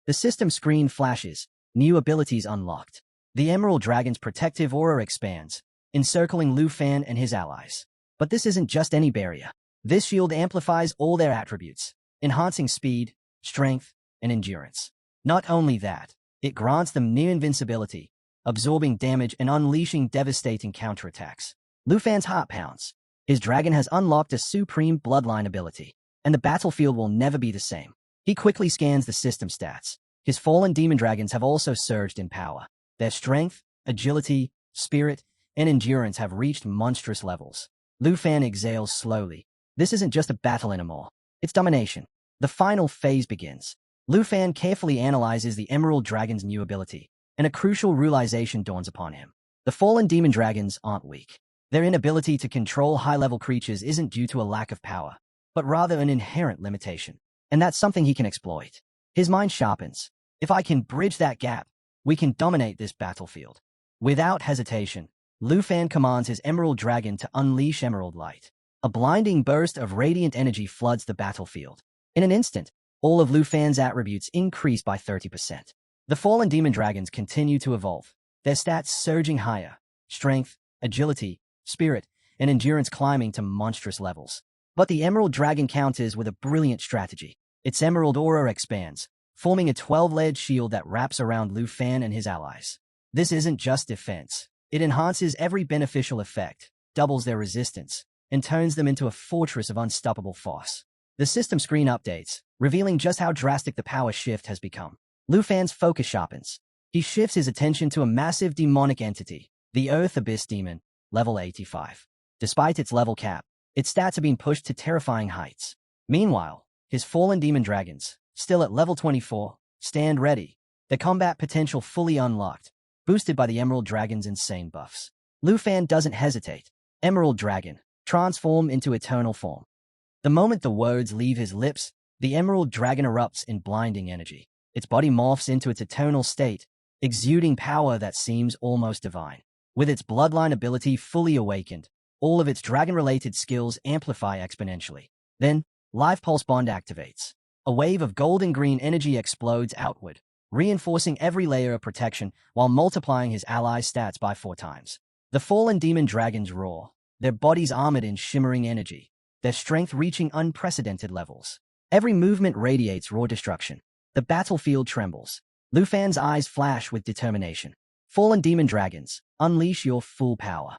Speaker 1: The system screen flashes, new abilities unlocked. The emerald dragon's protective aura expands, encircling Lu Fan and his allies. But this isn't just any barrier. This shield amplifies all their attributes, enhancing speed, strength, and endurance. Not only that, it grants them near invincibility, absorbing damage and unleashing devastating counterattacks. Lu Fan's heart pounds. His dragon has unlocked a supreme bloodline ability, and the battlefield will never be the same. He quickly scans the system stats. His fallen demon dragons have also surged in power. Their strength, agility, spirit, and endurance have reached monstrous levels. Lu Fan exhales slowly. This isn't just a battle anymore. It's domination. The final phase begins. Lu Fan carefully analyzes the emerald dragon's new ability, and a crucial realization dawns upon him. The fallen demon dragons aren't weak. Their inability to control high-level creatures isn't due to a lack of power, but rather an inherent limitation. And that's something he can exploit. His mind sharpens. If I can bridge that gap, we can dominate this battlefield. Without hesitation, Lu Fan commands his emerald dragon to unleash emerald light. A blinding burst of radiant energy floods the battlefield. In an instant, all of Lu Fan's attributes increase by 30%. The fallen demon dragons continue to evolve, their stats surging higher, strength, agility, spirit, and endurance climbing to monstrous levels. But the emerald dragon counters with a brilliant strategy. Its emerald aura expands, forming a 12-layered shield that wraps around Lu Fan and his allies. This isn't just defense. It enhances every beneficial effect, doubles their resistance, and turns them into a fortress of unstoppable force. The system screen updates, revealing just how drastic the power shift has become. Lu Fan's focus sharpens. He shifts his attention to a massive demonic entity, the Earth Abyss Demon, level 85. Despite its level cap, its stats have been pushed to terrifying heights. Meanwhile, his fallen demon dragons, still at level 24, stand ready, their combat potential fully unlocked, boosted by the Emerald Dragon's insane buffs. Lu Fan doesn't hesitate. Emerald Dragon, transform into eternal form. The moment the words leave his lips, the Emerald Dragon erupts in blinding energy. Its body morphs into its eternal state, exuding power that seems almost divine. With its bloodline ability fully awakened, all of its dragon-related skills amplify exponentially. Then, Life Pulse Bond activates. A wave of golden-green energy explodes outward, reinforcing every layer of protection while multiplying his allies' stats by 4 times. The fallen demon dragons roar, their bodies armored in shimmering energy, their strength reaching unprecedented levels. Every movement radiates raw destruction. The battlefield trembles. Lu Fan's eyes flash with determination. Fallen demon dragons, unleash your full power.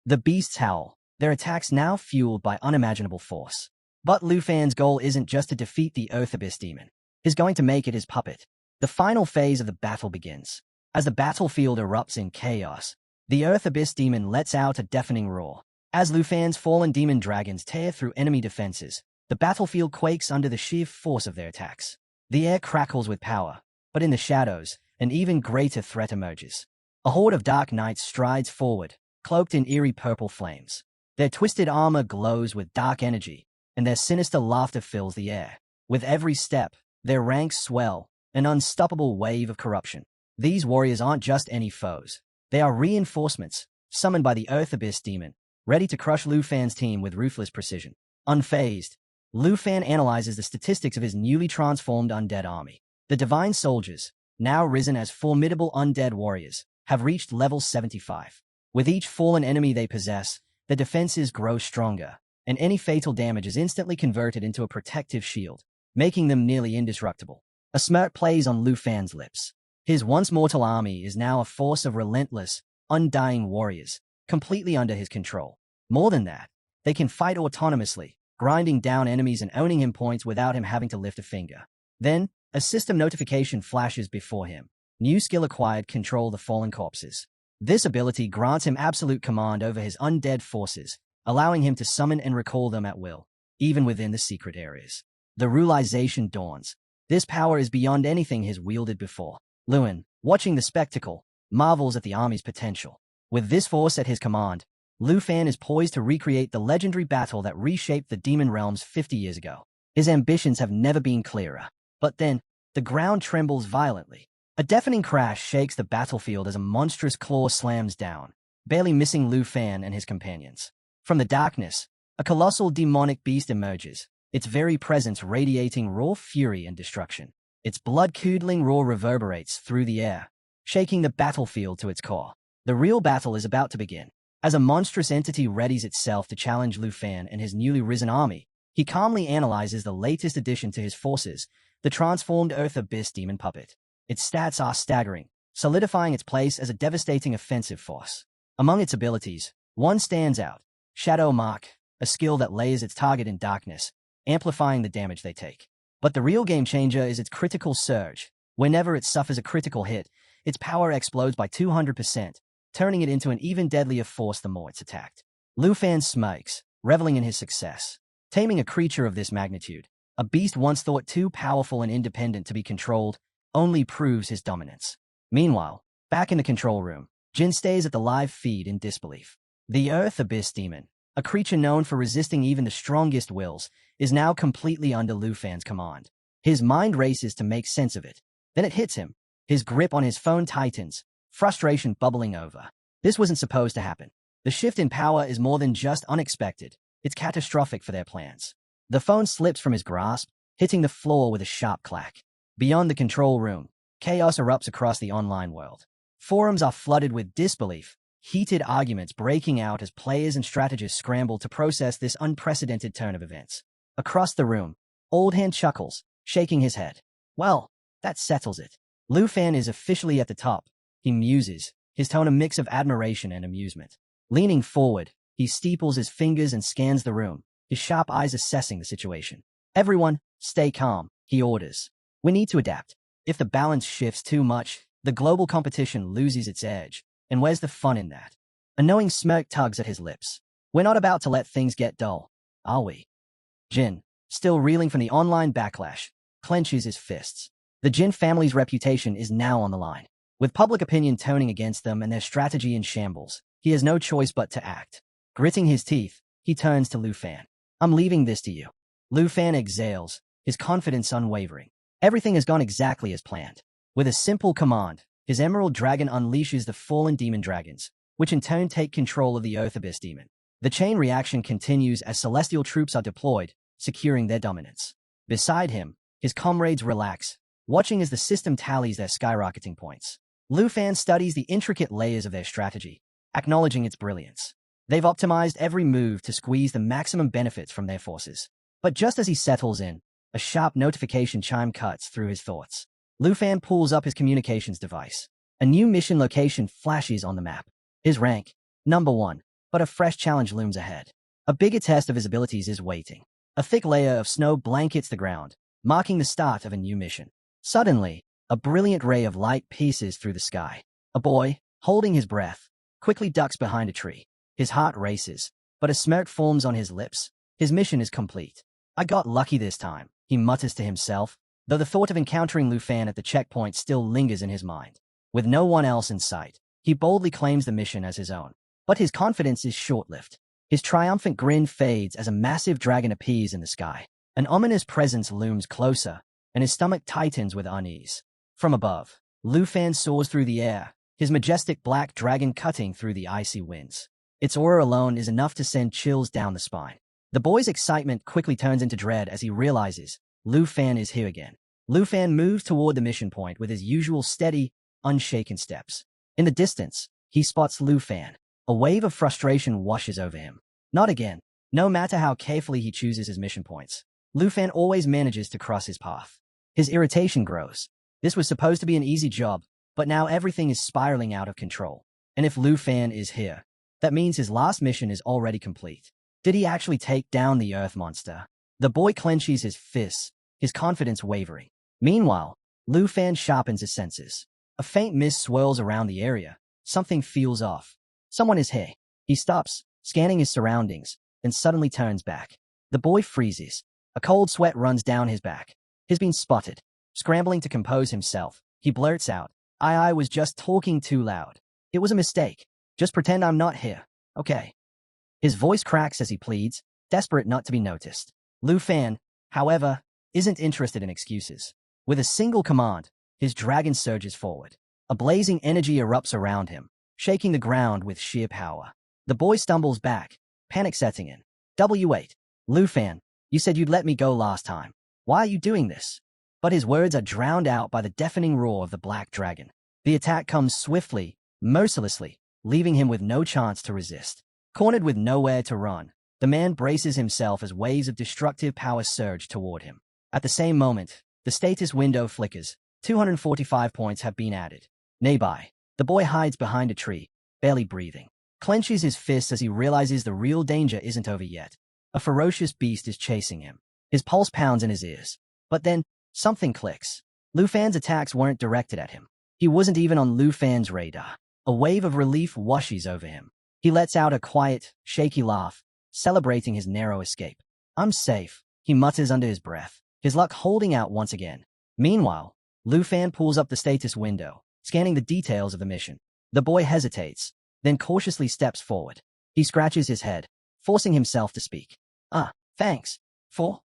Speaker 1: The beasts howl, their attacks now fueled by unimaginable force. But Lu Fan's goal isn't just to defeat the Earth Abyss Demon. He's going to make it his puppet. The final phase of the battle begins. As the battlefield erupts in chaos, the Earth Abyss Demon lets out a deafening roar. As Lu Fan's fallen demon dragons tear through enemy defenses, the battlefield quakes under the sheer force of their attacks. The air crackles with power, but in the shadows, an even greater threat emerges. A horde of dark knights strides forward, cloaked in eerie purple flames. Their twisted armor glows with dark energy, and their sinister laughter fills the air. With every step, their ranks swell, an unstoppable wave of corruption. These warriors aren't just any foes. They are reinforcements, summoned by the Earth Abyss Demon, ready to crush Lu Fan's team with ruthless precision. Unfazed, Lu Fan analyzes the statistics of his newly transformed undead army. The Divine Soldiers, now risen as formidable undead warriors, have reached level 75. With each fallen enemy they possess, their defenses grow stronger, and any fatal damage is instantly converted into a protective shield, making them nearly indestructible. A smirk plays on Lu Fan's lips. His once mortal army is now a force of relentless, undying warriors, completely under his control. More than that, they can fight autonomously, grinding down enemies and owning him points without him having to lift a finger. Then, a system notification flashes before him. new skill acquired, Control the Fallen Corpses. This ability grants him absolute command over his undead forces, allowing him to summon and recall them at will, even within the secret areas. The realization dawns. This power is beyond anything he's wielded before. Lewin, watching the spectacle, marvels at the army's potential. With this force at his command, Lu Fan is poised to recreate the legendary battle that reshaped the demon realms 50 years ago. His ambitions have never been clearer. But then, the ground trembles violently. A deafening crash shakes the battlefield as a monstrous claw slams down, barely missing Lu Fan and his companions. From the darkness, a colossal demonic beast emerges, its very presence radiating raw fury and destruction. Its blood-curdling roar reverberates through the air, shaking the battlefield to its core. The real battle is about to begin. As a monstrous entity readies itself to challenge Lu Fan and his newly risen army, he calmly analyzes the latest addition to his forces, the transformed Earth Abyss Demon Puppet. Its stats are staggering, solidifying its place as a devastating offensive force. Among its abilities, one stands out: Shadow Mark, a skill that layers its target in darkness, amplifying the damage they take. But the real game changer is its critical surge. Whenever it suffers a critical hit, its power explodes by 200%, turning it into an even deadlier force the more it's attacked. Lu Fan smirks, reveling in his success. Taming a creature of this magnitude, a beast once thought too powerful and independent to be controlled, only proves his dominance. Meanwhile, back in the control room, Jin stays at the live feed in disbelief. The Earth Abyss Demon, a creature known for resisting even the strongest wills, is now completely under Lu Fan's command. His mind races to make sense of it. Then it hits him. His grip on his phone tightens, frustration bubbling over. This wasn't supposed to happen. The shift in power is more than just unexpected. It's catastrophic for their plans. The phone slips from his grasp, hitting the floor with a sharp clack. Beyond the control room, chaos erupts across the online world. Forums are flooded with disbelief, heated arguments breaking out as players and strategists scramble to process this unprecedented turn of events. Across the room, Old Hand chuckles, shaking his head. Well, that settles it. Lu Fan is officially at the top. He muses, his tone a mix of admiration and amusement. Leaning forward, he steeples his fingers and scans the room, his sharp eyes assessing the situation. Everyone, stay calm, he orders. We need to adapt. If the balance shifts too much, the global competition loses its edge. And where's the fun in that? A knowing smirk tugs at his lips. We're not about to let things get dull, are we? Jin, still reeling from the online backlash, clenches his fists. The Jin family's reputation is now on the line. With public opinion turning against them and their strategy in shambles, he has no choice but to act. Gritting his teeth, he turns to Lu Fan. I'm leaving this to you. Lu Fan exhales, his confidence unwavering. Everything has gone exactly as planned. With a simple command, his Emerald Dragon unleashes the fallen demon dragons, which in turn take control of the Earth Abyss Demon. The chain reaction continues as celestial troops are deployed, securing their dominance. Beside him, his comrades relax, watching as the system tallies their skyrocketing points. Lu Fan studies the intricate layers of their strategy, acknowledging its brilliance. They've optimized every move to squeeze the maximum benefits from their forces. But just as he settles in, a sharp notification chime cuts through his thoughts. Lu Fan pulls up his communications device. A new mission location flashes on the map. His rank, number 1, but a fresh challenge looms ahead. A bigger test of his abilities is waiting. A thick layer of snow blankets the ground, marking the start of a new mission. Suddenly, a brilliant ray of light pierces through the sky. A boy, holding his breath, quickly ducks behind a tree. His heart races, but a smirk forms on his lips. His mission is complete. I got lucky this time, he mutters to himself, though the thought of encountering Lu Fan at the checkpoint still lingers in his mind. With no one else in sight, he boldly claims the mission as his own. But his confidence is short-lived. His triumphant grin fades as a massive dragon appears in the sky. An ominous presence looms closer, and his stomach tightens with unease. From above, Lu Fan soars through the air, his majestic black dragon cutting through the icy winds. Its aura alone is enough to send chills down the spine. The boy's excitement quickly turns into dread as he realizes Lu Fan is here again. Lu Fan moves toward the mission point with his usual steady, unshaken steps. In the distance, he spots Lu Fan. A wave of frustration washes over him. Not again. No matter how carefully he chooses his mission points, Lu Fan always manages to cross his path. His irritation grows. This was supposed to be an easy job, but now everything is spiraling out of control. And if Lu Fan is here, that means his last mission is already complete. Did he actually take down the Earth monster? The boy clenches his fists, his confidence wavering. Meanwhile, Lu Fan sharpens his senses. A faint mist swirls around the area. Something feels off. Someone is here. He stops, scanning his surroundings, then suddenly turns back. The boy freezes. A cold sweat runs down his back. He's been spotted. Scrambling to compose himself, he blurts out, I was just talking too loud. It was a mistake. Just pretend I'm not here, okay? His voice cracks as he pleads, desperate not to be noticed. Lu Fan, however, isn't interested in excuses. With a single command, his dragon surges forward. A blazing energy erupts around him, shaking the ground with sheer power. The boy stumbles back, panic setting in. W8. Lu Fan, you said you'd let me go last time. Why are you doing this? But his words are drowned out by the deafening roar of the black dragon. The attack comes swiftly, mercilessly, leaving him with no chance to resist. Cornered with nowhere to run, the man braces himself as waves of destructive power surge toward him. At the same moment, the status window flickers. 245 points have been added. Nearby, the boy hides behind a tree, barely breathing. Clenches his fists as he realizes the real danger isn't over yet. A ferocious beast is chasing him. His pulse pounds in his ears. But then, something clicks. Lu Fan's attacks weren't directed at him. He wasn't even on Lu Fan's radar. A wave of relief washes over him. He lets out a quiet, shaky laugh, celebrating his narrow escape. I'm safe, he mutters under his breath, his luck holding out once again. Meanwhile, Lu Fan pulls up the status window, scanning the details of the mission. The boy hesitates, then cautiously steps forward. He scratches his head, forcing himself to speak. Thanks for,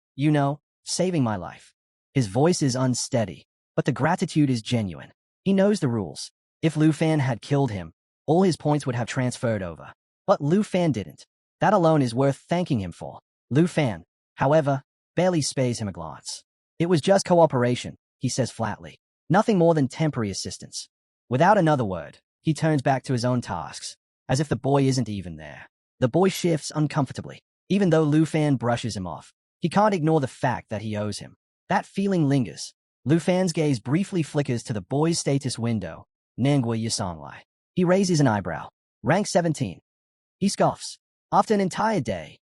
Speaker 1: saving my life. His voice is unsteady, but the gratitude is genuine. He knows the rules. If Lu Fan had killed him, all his points would have transferred over. But Lu Fan didn't. That alone is worth thanking him for. Lu Fan, however, barely spares him a glance. It was just cooperation, he says flatly. Nothing more than temporary assistance. Without another word, he turns back to his own tasks, as if the boy isn't even there. The boy shifts uncomfortably. Even though Lu Fan brushes him off, he can't ignore the fact that he owes him. That feeling lingers. Lu Fan's gaze briefly flickers to the boy's status window. Manhwa Yasonglai. He raises an eyebrow. Rank 17. He scoffs. After an entire day.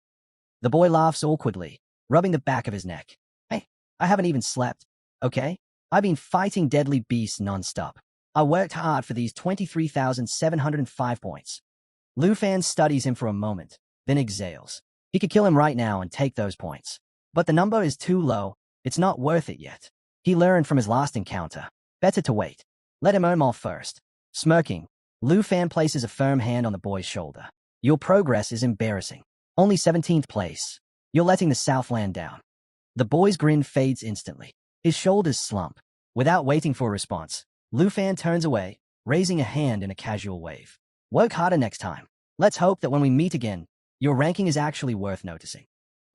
Speaker 1: The boy laughs awkwardly, rubbing the back of his neck. Hey, I haven't even slept, okay? I've been fighting deadly beasts non-stop. I worked hard for these 23,705 points. Lu Fan studies him for a moment, then exhales. He could kill him right now and take those points. But the number is too low. It's not worth it yet. He learned from his last encounter. Better to wait. Let him earn more first. Smirking, Lu Fan places a firm hand on the boy's shoulder. Your progress is embarrassing. Only 17th place. You're letting the Southland down. The boy's grin fades instantly. His shoulders slump. Without waiting for a response, Lu Fan turns away, raising a hand in a casual wave. Work harder next time. Let's hope that when we meet again, your ranking is actually worth noticing.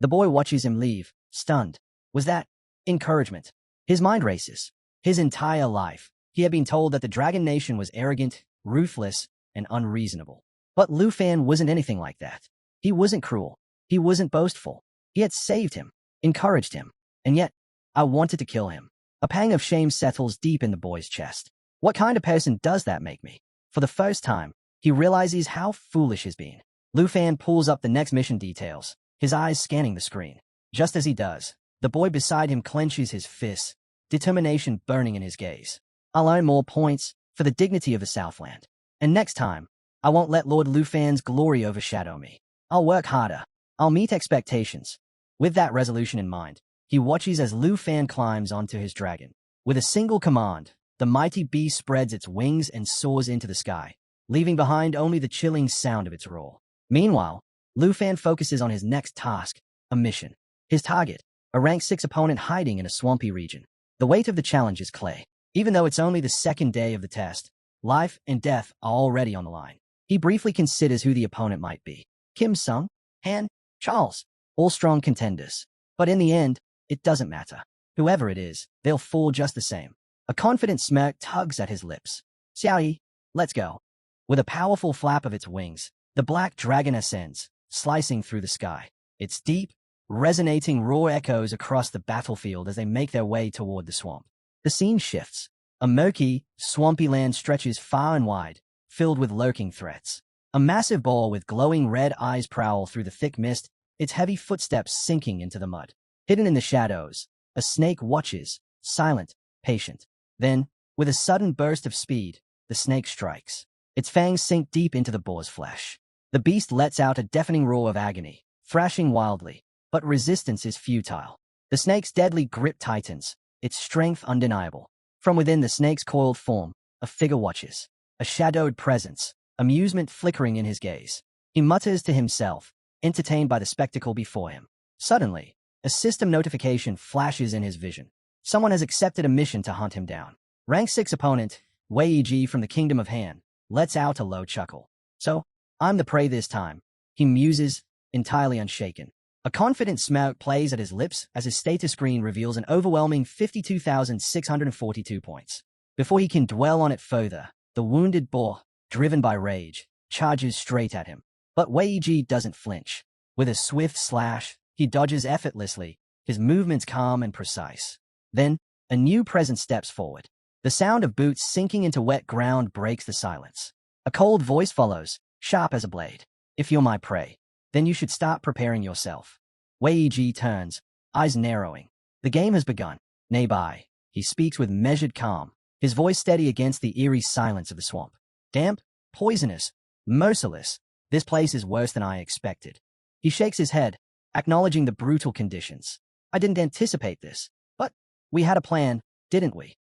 Speaker 1: The boy watches him leave, stunned. Was that encouragement? His mind races. His entire life, he had been told that the Dragon Nation was arrogant, ruthless, and unreasonable. But Lu Fan wasn't anything like that. He wasn't cruel. He wasn't boastful. He had saved him, encouraged him. And yet, I wanted to kill him. A pang of shame settles deep in the boy's chest. What kind of person does that make me? For the first time, he realizes how foolish he's been. Lu Fan pulls up the next mission details, his eyes scanning the screen. Just as he does, the boy beside him clenches his fists, determination burning in his gaze. I'll earn more points for the dignity of the Southland. And next time, I won't let Lord Lu Fan's glory overshadow me. I'll work harder. I'll meet expectations. With that resolution in mind, he watches as Lu Fan climbs onto his dragon. With a single command, the mighty beast spreads its wings and soars into the sky, leaving behind only the chilling sound of its roar. Meanwhile, Lu Fan focuses on his next task, a mission. His target, a rank 6 opponent hiding in a swampy region. The weight of the challenge is clay. Even though it's only the second day of the test, life and death are already on the line. He briefly considers who the opponent might be. Kim Sung, Han, Charles, all strong contenders. But in the end, it doesn't matter. Whoever it is, they'll fall just the same. A confident smirk tugs at his lips. Xiaoyi, let's go. With a powerful flap of its wings, the black dragon ascends, slicing through the sky. Its deep, resonating roar echoes across the battlefield as they make their way toward the swamp. The scene shifts. A murky, swampy land stretches far and wide, filled with lurking threats. A massive boar with glowing red eyes prowl through the thick mist, its heavy footsteps sinking into the mud. Hidden in the shadows, a snake watches, silent, patient. Then, With a sudden burst of speed, the snake strikes. Its fangs sink deep into the boar's flesh. The beast lets out a deafening roar of agony, thrashing wildly, but resistance is futile. The snake's deadly grip tightens, its strength undeniable. From within the snake's coiled form, a figure watches, a shadowed presence, amusement flickering in his gaze. He mutters to himself, entertained by the spectacle before him. Suddenly, a system notification flashes in his vision. Someone has accepted a mission to hunt him down. Rank 6 opponent, Wei Ji from the Kingdom of Han, lets out a low chuckle. So, I'm the prey this time, he muses, entirely unshaken. A confident smirk plays at his lips as his status screen reveals an overwhelming 52,642 points. Before he can dwell on it further, the wounded boar, driven by rage, charges straight at him. But Wei Ji doesn't flinch. With a swift slash, he dodges effortlessly, his movements calm and precise. Then, a new presence steps forward. The sound of boots sinking into wet ground breaks the silence. A cold voice follows, sharp as a blade. If you're my prey, then you should start preparing yourself. Wei Ji turns, eyes narrowing. The game has begun. Nearby, he speaks with measured calm, his voice steady against the eerie silence of the swamp. Damp, poisonous, merciless, this place is worse than I expected. He shakes his head, acknowledging the brutal conditions. I didn't anticipate this, but we had a plan, didn't we?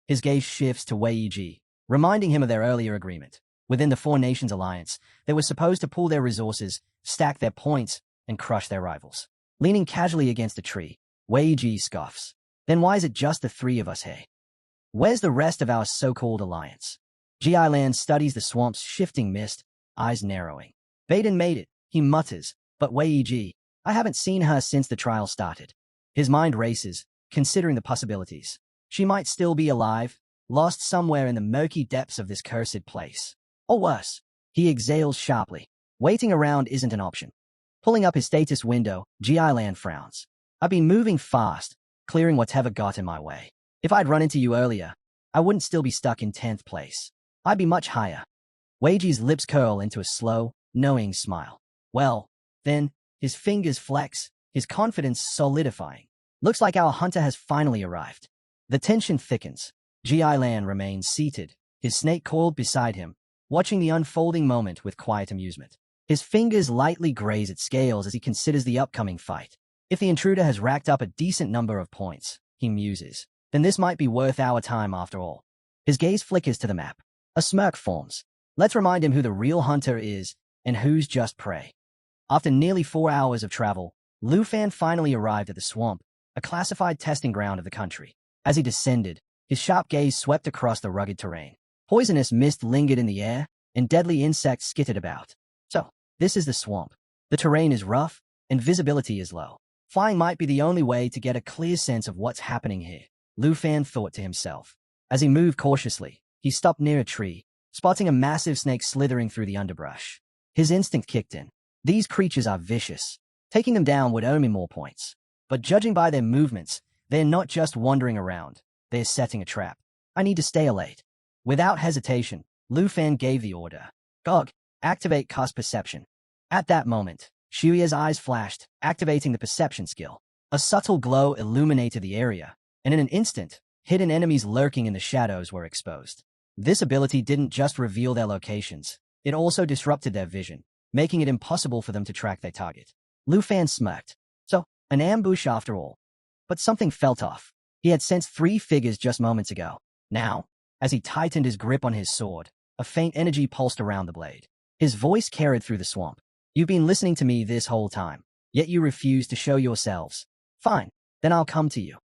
Speaker 1: His gaze shifts to Wei Ji, reminding him of their earlier agreement. Within the Four Nations Alliance, they were supposed to pool their resources, stack their points, and crush their rivals. Leaning casually against a tree, Wei Ji scoffs. Then why is it just the three of us here? Where's the rest of our so-called alliance? Ji Lan studies the swamp's shifting mist, eyes narrowing. Baden made it, he mutters, but Wei Ji, I haven't seen her since the trial started. His mind races, considering the possibilities. She might still be alive, lost somewhere in the murky depths of this cursed place. Or worse, he exhales sharply. Waiting around isn't an option. Pulling up his status window, Ji Lan frowns. I've been moving fast, clearing whatever got in my way. If I'd run into you earlier, I wouldn't still be stuck in 10th place. I'd be much higher. Wei Ji's lips curl into a slow, knowing smile. Well, then, his fingers flex, his confidence solidifying. Looks like our hunter has finally arrived. The tension thickens. Ji Lan remains seated, his snake coiled beside him, watching the unfolding moment with quiet amusement. His fingers lightly graze at scales as he considers the upcoming fight. If the intruder has racked up a decent number of points, he muses, then this might be worth our time after all. His gaze flickers to the map. A smirk forms. Let's remind him who the real hunter is and who's just prey. After nearly 4 hours of travel, Lu Fan finally arrived at the swamp, a classified testing ground of the country. As he descended, his sharp gaze swept across the rugged terrain. Poisonous mist lingered in the air, and deadly insects skittered about. So, this is the swamp. The terrain is rough, and visibility is low. Flying might be the only way to get a clear sense of what's happening here, Lu Fan thought to himself. As he moved cautiously, he stopped near a tree, spotting a massive snake slithering through the underbrush. His instinct kicked in. These creatures are vicious. Taking them down would earn me more points. But judging by their movements, they're not just wandering around. They're setting a trap. I need to stay alert. Without hesitation, Lu Fan gave the order. Gog, activate cast perception. At that moment, Shuya's eyes flashed, activating the perception skill. A subtle glow illuminated the area, and in an instant, hidden enemies lurking in the shadows were exposed. This ability didn't just reveal their locations, it also disrupted their vision, making it impossible for them to track their target. Lu Fan smirked. So, an ambush after all. But something felt off. He had sensed 3 figures just moments ago. Now, as he tightened his grip on his sword, a faint energy pulsed around the blade. His voice carried through the swamp. You've been listening to me this whole time, yet you refuse to show yourselves. Fine, then I'll come to you.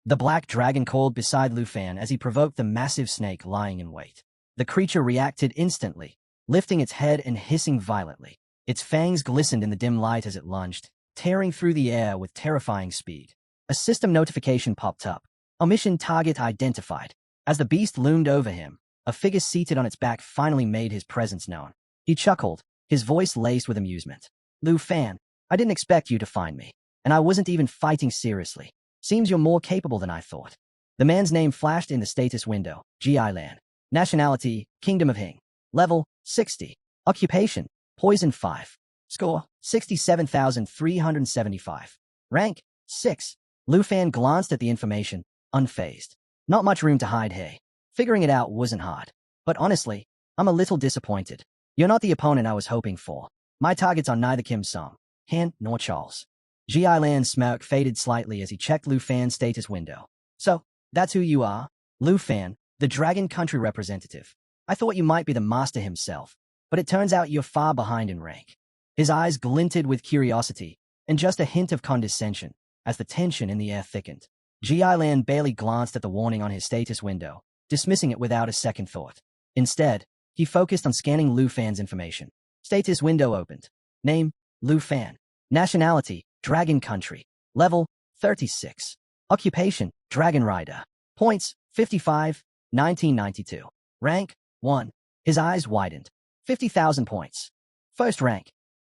Speaker 1: The black dragon called beside Lu Fan as he provoked the massive snake lying in wait. The creature reacted instantly, lifting its head and hissing violently. Its fangs glistened in the dim light as it lunged, tearing through the air with terrifying speed. A system notification popped up. Omission target identified. As the beast loomed over him, a figure seated on its back finally made his presence known. He chuckled, his voice laced with amusement. Lu Fan, I didn't expect you to find me, and I wasn't even fighting seriously. Seems you're more capable than I thought. The man's name flashed in the status window, Ji Lan. Nationality, Kingdom of Hing. Level, 60. Occupation, Poison 5. Score, 67,375. Rank, 6. Lu Fan glanced at the information, unfazed. Not much room to hide here. Figuring it out wasn't hard. But honestly, I'm a little disappointed. You're not the opponent I was hoping for. My targets are neither Kim Sung, Han, nor Charles. Ji Lan's smirk faded slightly as he checked Lu Fan's status window. So, that's who you are? Lu Fan, the Dragon Country representative. I thought you might be the master himself, but it turns out you're far behind in rank. His eyes glinted with curiosity and just a hint of condescension as the tension in the air thickened. Ji Lan barely glanced at the warning on his status window, dismissing it without a second thought. Instead, he focused on scanning Lu Fan's information. Status window opened. Name, Lu Fan. Nationality, Dragon Country. Level, 36. Occupation, Dragon Rider. Points, 55, 1992. Rank, 1. His eyes widened. 50,000 points. First rank.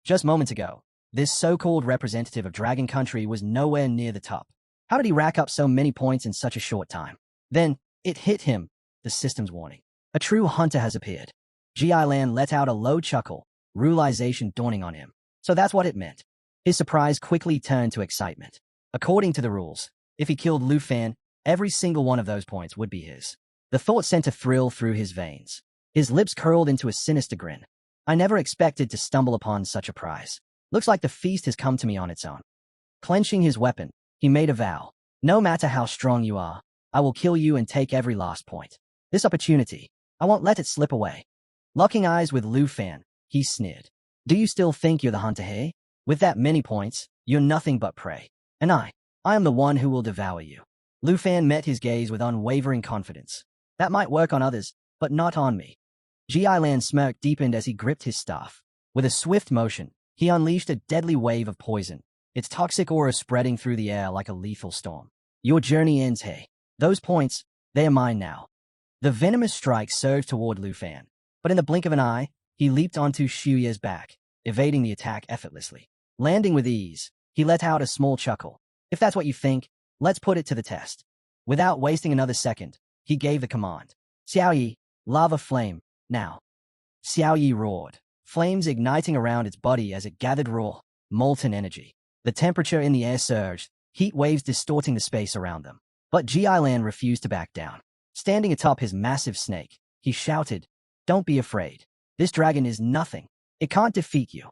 Speaker 1: Just moments ago, this so-called representative of Dragon Country was nowhere near the top. How did he rack up so many points in such a short time? Then, it hit him, the system's warning. A true hunter has appeared. Ji Lan let out a low chuckle, realization dawning on him. So that's what it meant. His surprise quickly turned to excitement. According to the rules, if he killed Lu Fan, every single one of those points would be his. The thought sent a thrill through his veins. His lips curled into a sinister grin. I never expected to stumble upon such a prize. Looks like the feast has come to me on its own. Clenching his weapon, he made a vow. No matter how strong you are, I will kill you and take every last point. This opportunity, I won't let it slip away. Locking eyes with Lu Fan, he sneered. Do you still think you're the hunter, hey? With that many points, you're nothing but prey. And I am the one who will devour you. Lu Fan met his gaze with unwavering confidence. That might work on others, but not on me. Ji Lan's smirk deepened as he gripped his staff. With a swift motion, he unleashed a deadly wave of poison, its toxic aura spreading through the air like a lethal storm. Your journey ends, hey. Those points, they are mine now. The venomous strike surged toward Lu Fan, but in the blink of an eye, he leaped onto Xuye's back, evading the attack effortlessly. Landing with ease, he let out a small chuckle. If that's what you think, let's put it to the test. Without wasting another second, he gave the command. Xiaoyi, lava flame, now. Xiaoyi roared, flames igniting around its body as it gathered raw, molten energy. The temperature in the air surged, heat waves distorting the space around them. But Ji Lan refused to back down. Standing atop his massive snake, he shouted, Don't be afraid. This dragon is nothing. It can't defeat you.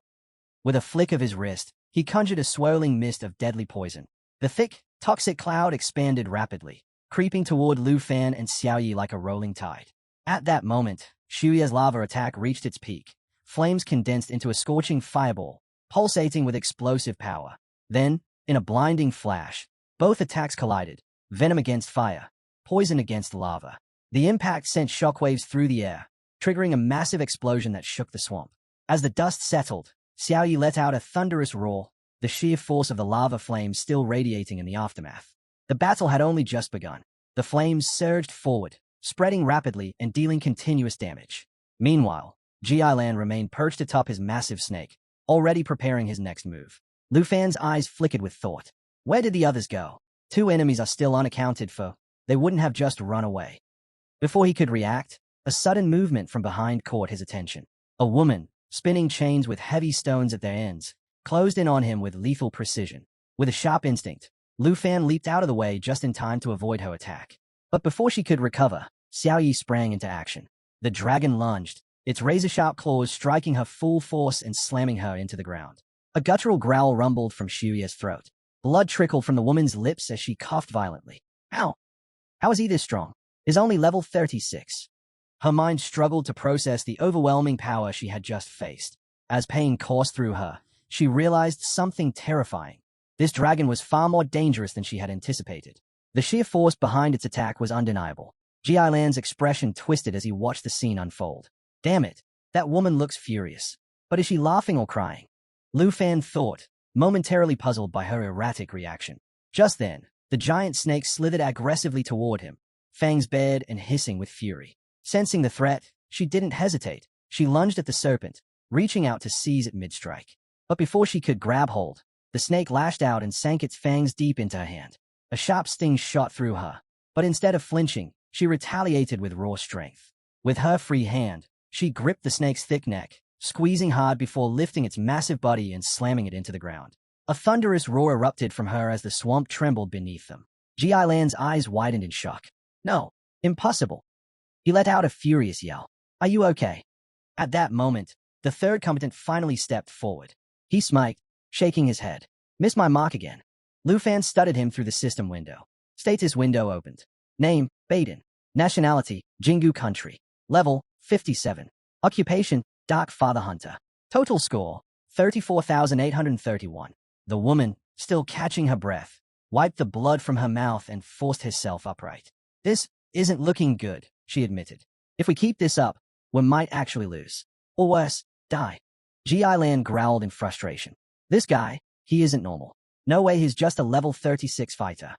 Speaker 1: With a flick of his wrist, he conjured a swirling mist of deadly poison. The thick, toxic cloud expanded rapidly, creeping toward Lu Fan and Xiaoyi like a rolling tide. At that moment, Xuye's lava attack reached its peak. Flames condensed into a scorching fireball, pulsating with explosive power. Then, in a blinding flash, both attacks collided, venom against fire, poison against lava. The impact sent shockwaves through the air, triggering a massive explosion that shook the swamp. As the dust settled, Xiaoyi let out a thunderous roar, the sheer force of the lava flames still radiating in the aftermath. The battle had only just begun. The flames surged forward, spreading rapidly and dealing continuous damage. Meanwhile, Ji Lan remained perched atop his massive snake, already preparing his next move. Lu Fan's eyes flickered with thought. Where did the others go? 2 enemies are still unaccounted for. They wouldn't have just run away. Before he could react, a sudden movement from behind caught his attention. A woman, spinning chains with heavy stones at their ends, closed in on him with lethal precision. With a sharp instinct, Lu Fan leaped out of the way just in time to avoid her attack. But before she could recover, Xiaoyi sprang into action. The dragon lunged, its razor-sharp claws striking her full force and slamming her into the ground. A guttural growl rumbled from Xuye's throat. Blood trickled from the woman's lips as she coughed violently. How? How is he this strong? Is only level 36. Her mind struggled to process the overwhelming power she had just faced. As pain coursed through her, she realized something terrifying. This dragon was far more dangerous than she had anticipated. The sheer force behind its attack was undeniable. Ji Lan's expression twisted as he watched the scene unfold. Damn it, that woman looks furious. But is she laughing or crying? Lu Fan thought, momentarily puzzled by her erratic reaction. Just then, the giant snake slithered aggressively toward him, fangs bared and hissing with fury. Sensing the threat, she didn't hesitate. She lunged at the serpent, reaching out to seize it mid-strike. But before she could grab hold, the snake lashed out and sank its fangs deep into her hand. A sharp sting shot through her, but instead of flinching, she retaliated with raw strength. With her free hand, she gripped the snake's thick neck, squeezing hard before lifting its massive body and slamming it into the ground. A thunderous roar erupted from her as the swamp trembled beneath them. Ji Lan's eyes widened in shock. No, impossible. He let out a furious yell. Are you okay? At that moment, the third combatant finally stepped forward. He smiled, shaking his head. Missed my mark again. Lu Fan studied him through the system window. Status window opened. Name, Baden. Nationality, Jingu country. Level, 57. Occupation, Dark Father Hunter. Total score, 34,831. The woman, still catching her breath, wiped the blood from her mouth and forced herself upright. This isn't looking good, she admitted. If we keep this up, we might actually lose. Or worse, die. Ji Lan growled in frustration. This guy, he isn't normal. No way he's just a level 36 fighter.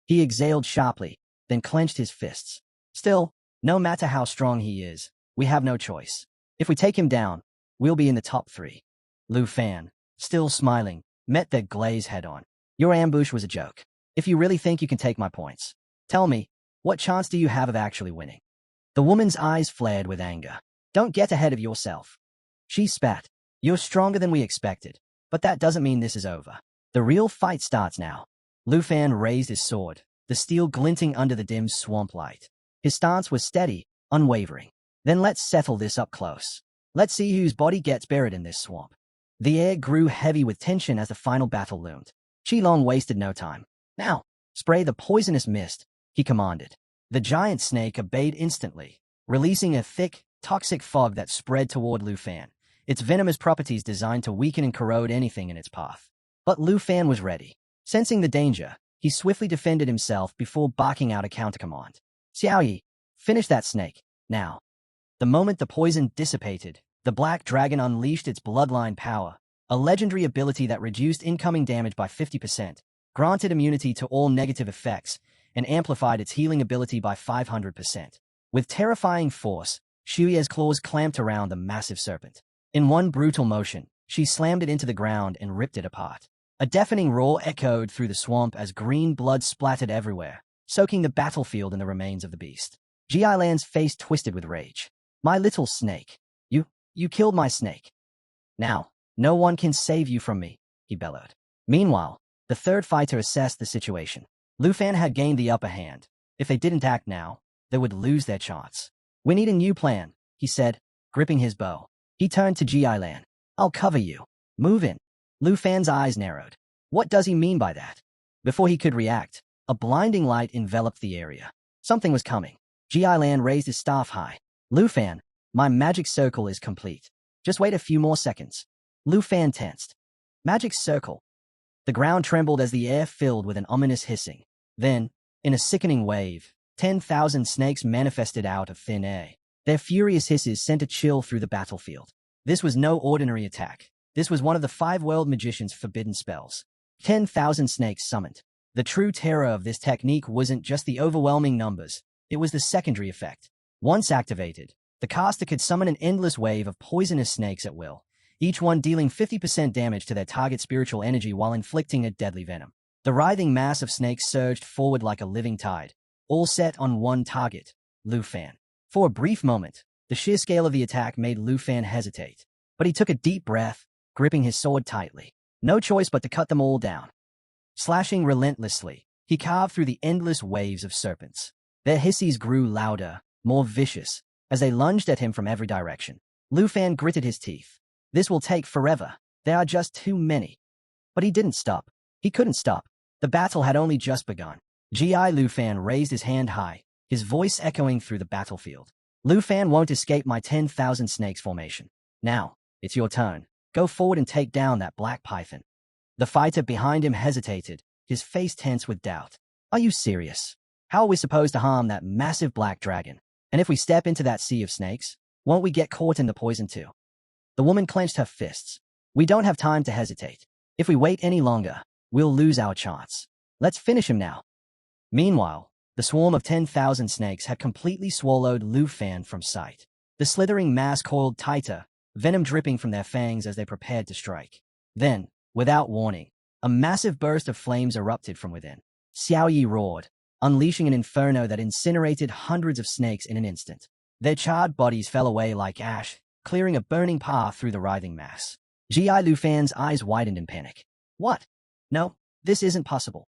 Speaker 1: He exhaled sharply, then clenched his fists. Still, no matter how strong he is, we have no choice. If we take him down, we'll be in the top 3. Lu Fan, still smiling, met their glaze head-on. Your ambush was a joke. If you really think you can take my points, tell me, what chance do you have of actually winning? The woman's eyes flared with anger. Don't get ahead of yourself. She spat. You're stronger than we expected, but that doesn't mean this is over. The real fight starts now. Lu Fan raised his sword, the steel glinting under the dim swamp light. His stance was steady, unwavering. Then let's settle this up close. Let's see whose body gets buried in this swamp. The air grew heavy with tension as the final battle loomed. Qilong wasted no time. Now, spray the poisonous mist, he commanded. The giant snake obeyed instantly, releasing a thick, toxic fog that spread toward Lu Fan, its venomous properties designed to weaken and corrode anything in its path. But Lu Fan was ready. Sensing the danger, he swiftly defended himself before barking out a countercommand. Xiao Yi, finish that snake, now. The moment the poison dissipated, the black dragon unleashed its bloodline power, a legendary ability that reduced incoming damage by 50%, granted immunity to all negative effects, and amplified its healing ability by 500%. With terrifying force, Shuya's claws clamped around the massive serpent. In one brutal motion, she slammed it into the ground and ripped it apart. A deafening roar echoed through the swamp as green blood splattered everywhere, soaking the battlefield in the remains of the beast. Ji Lan's face twisted with rage. My little snake. You killed my snake. Now, no one can save you from me, he bellowed. Meanwhile, the third fighter assessed the situation. Lu Fan had gained the upper hand. If they didn't act now, they would lose their chance. We need a new plan, he said, gripping his bow. He turned to Ji Lan. I'll cover you. Move in. Lu Fan's eyes narrowed. What does he mean by that? Before he could react, a blinding light enveloped the area. Something was coming. Ji Lan raised his staff high. Lu Fan, my magic circle is complete. Just wait a few more seconds. Lu Fan tensed. Magic circle. The ground trembled as the air filled with an ominous hissing. Then, in a sickening wave, 10,000 snakes manifested out of thin air. Their furious hisses sent a chill through the battlefield. This was no ordinary attack. This was one of the 5 world magician's forbidden spells. 10,000 snakes summoned. The true terror of this technique wasn't just the overwhelming numbers, it was the secondary effect. Once activated, the caster could summon an endless wave of poisonous snakes at will, each one dealing 50% damage to their target's spiritual energy while inflicting a deadly venom. The writhing mass of snakes surged forward like a living tide, all set on one target, Lu Fan. For a brief moment, the sheer scale of the attack made Lu Fan hesitate, but he took a deep breath, gripping his sword tightly. No choice but to cut them all down. Slashing relentlessly, he carved through the endless waves of serpents. Their hisses grew louder, more vicious, as they lunged at him from every direction. Lu Fan gritted his teeth. This will take forever. There are just too many. But he didn't stop. He couldn't stop. The battle had only just begun. Lu Fan raised his hand high, his voice echoing through the battlefield. Lu Fan won't escape my 10,000 snakes formation. Now, it's your turn. Go forward and take down that black python. The fighter behind him hesitated, his face tense with doubt. Are you serious? How are we supposed to harm that massive black dragon? And if we step into that sea of snakes, won't we get caught in the poison too? The woman clenched her fists. We don't have time to hesitate. If we wait any longer, we'll lose our chance. Let's finish him now. Meanwhile, the swarm of 10,000 snakes had completely swallowed Lu Fan from sight. The slithering mass coiled tighter, venom dripping from their fangs as they prepared to strike. Then, without warning, a massive burst of flames erupted from within. Xiao Yi roared, unleashing an inferno that incinerated hundreds of snakes in an instant. Their charred bodies fell away like ash, clearing a burning path through the writhing mass. Lu Fan's eyes widened in panic. What? No, this isn't possible.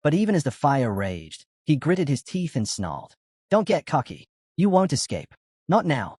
Speaker 1: But even as the fire raged, he gritted his teeth and snarled. Don't get cocky. You won't escape. Not now.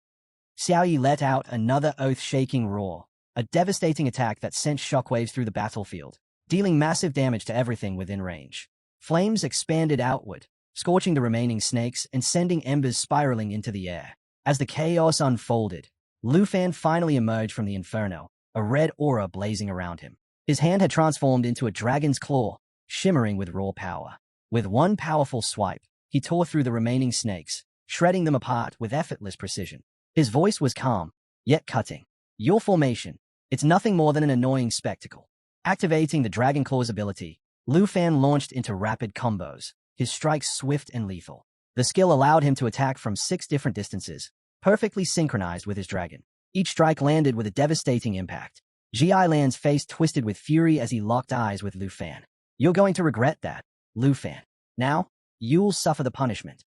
Speaker 1: Xiao Yi let out another oath-shaking roar, a devastating attack that sent shockwaves through the battlefield, dealing massive damage to everything within range. Flames expanded outward, scorching the remaining snakes and sending embers spiraling into the air. As the chaos unfolded, Lu Fan finally emerged from the inferno, a red aura blazing around him. His hand had transformed into a dragon's claw, shimmering with raw power. With one powerful swipe, he tore through the remaining snakes, shredding them apart with effortless precision. His voice was calm, yet cutting. Your formation, it's nothing more than an annoying spectacle. Activating the Dragon Claw's ability, Lu Fan launched into rapid combos, his strikes swift and lethal. The skill allowed him to attack from 6 different distances, perfectly synchronized with his dragon. Each strike landed with a devastating impact. Ji Lan's face twisted with fury as he locked eyes with Lu Fan. You're going to regret that, Lu Fan. Now, you'll suffer the punishment.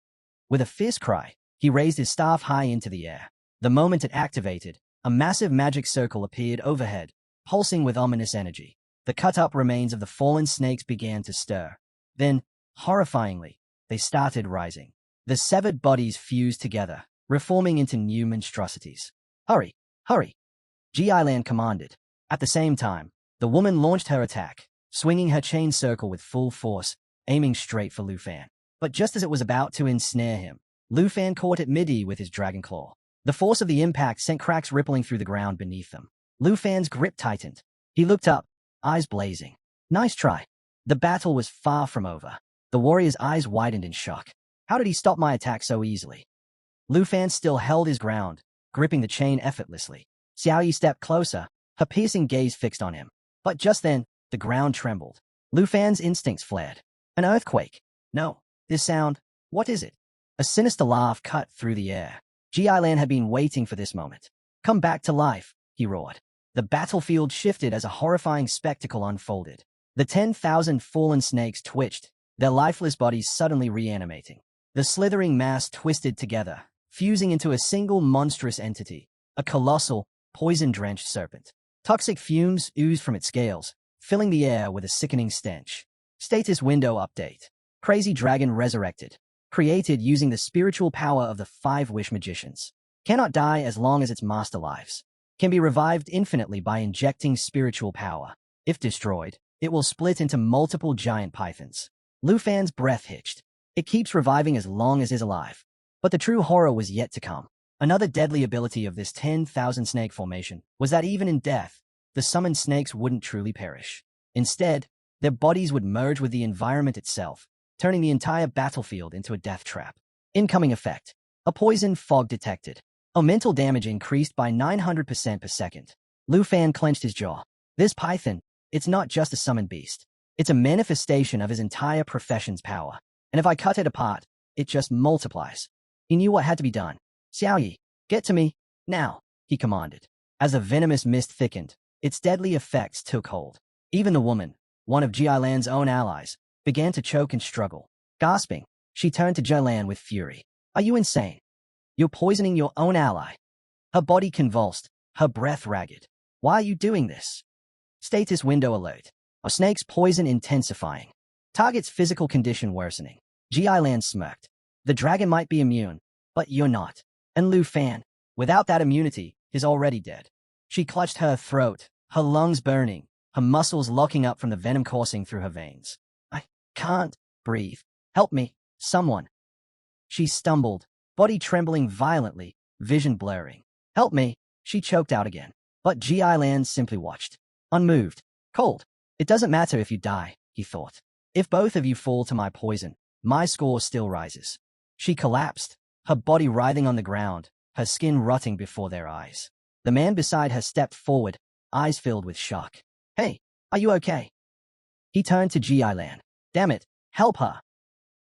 Speaker 1: With a fierce cry, he raised his staff high into the air. The moment it activated, a massive magic circle appeared overhead, pulsing with ominous energy. The cut-up remains of the fallen snakes began to stir. Then, horrifyingly, they started rising. The severed bodies fused together, reforming into new monstrosities. Hurry, hurry, Ji Lan commanded. At the same time, the woman launched her attack, swinging her chain circle with full force, aiming straight for Lu Fan. But just as it was about to ensnare him, Lu Fan caught it mid-E with his dragon claw. The force of the impact sent cracks rippling through the ground beneath them. Lu Fan's grip tightened. He looked up, eyes blazing. Nice try. The battle was far from over. The warrior's eyes widened in shock. How did he stop my attack so easily? Lu Fan still held his ground, gripping the chain effortlessly. Xiao Yi stepped closer, her piercing gaze fixed on him. But just then, the ground trembled. Lu Fan's instincts flared. An earthquake. No, this sound, what is it? A sinister laugh cut through the air. Ji Lan had been waiting for this moment. Come back to life, he roared. The battlefield shifted as a horrifying spectacle unfolded. The 10,000 fallen snakes twitched, their lifeless bodies suddenly reanimating. The slithering mass twisted together, fusing into a single monstrous entity, a colossal, poison-drenched serpent. Toxic fumes oozed from its scales, filling the air with a sickening stench. Status window update. Crazy Dragon resurrected. Created using the spiritual power of the 5 Wish Magicians. Cannot die as long as its master lives. Can be revived infinitely by injecting spiritual power. If destroyed, it will split into multiple giant pythons. Lu Fan's breath hitched. It keeps reviving as long as is alive. But the true horror was yet to come. Another deadly ability of this 10,000 snake formation was that even in death, the summoned snakes wouldn't truly perish. Instead, their bodies would merge with the environment itself, turning the entire battlefield into a death trap. Incoming effect. A poison fog detected. Mental damage increased by 900% per second. Lu Fan clenched his jaw. This python, it's not just a summoned beast. It's a manifestation of his entire profession's power. And if I cut it apart, it just multiplies. He knew what had to be done. Xiao Yi, get to me, now, he commanded. As the venomous mist thickened, its deadly effects took hold. Even the woman, one of Ji Lan's own allies, began to choke and struggle. Gasping, she turned to Ji Lan with fury. Are you insane? You're poisoning your own ally. Her body convulsed, her breath ragged. Why are you doing this? Status window alert. A snake's poison intensifying. Target's physical condition worsening. Ji Lan smirked. The dragon might be immune, but you're not. And Lu Fan, without that immunity, is already dead. She clutched her throat, her lungs burning, her muscles locking up from the venom coursing through her veins. I can't breathe. Help me, someone. She stumbled, body trembling violently, vision blurring. Help me, she choked out again. But Ji Lan simply watched. Unmoved. Cold. It doesn't matter if you die, he thought. If both of you fall to my poison, my score still rises. She collapsed, her body writhing on the ground, her skin rotting before their eyes. The man beside her stepped forward, eyes filled with shock. Hey, are you okay? He turned to Ji Lan. Damn it, help her.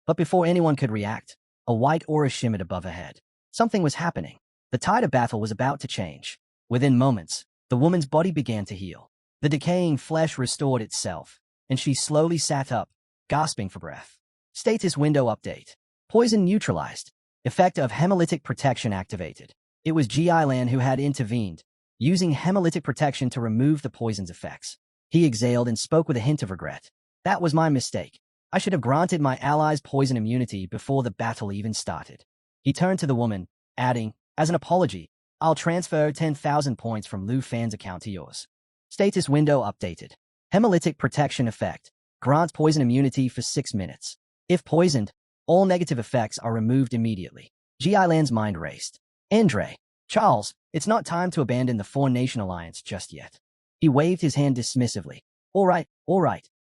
Speaker 1: But before anyone could react, a white aura shimmered above her head. Something was happening. The tide of battle was about to change. Within moments, the woman's body began to heal. The decaying flesh restored itself, and she slowly sat up, gasping for breath. Status window update. Poison neutralized. Effect of hemolytic protection activated. It was Ji Lan who had intervened, using hemolytic protection to remove the poison's effects. He exhaled and spoke with a hint of regret. That was my mistake. I should have granted my allies poison immunity before the battle even started. He turned to the woman, adding, as an apology, I'll transfer 10,000 points from Lu Fan's account to yours. Status window updated. Hemolytic protection effect. Grants poison immunity for 6 minutes. If poisoned, all negative effects are removed immediately. Ji-Lan's mind raced. Andre, Charles, it's not time to abandon the Four-Nation Alliance just yet. He waved his hand dismissively. All right.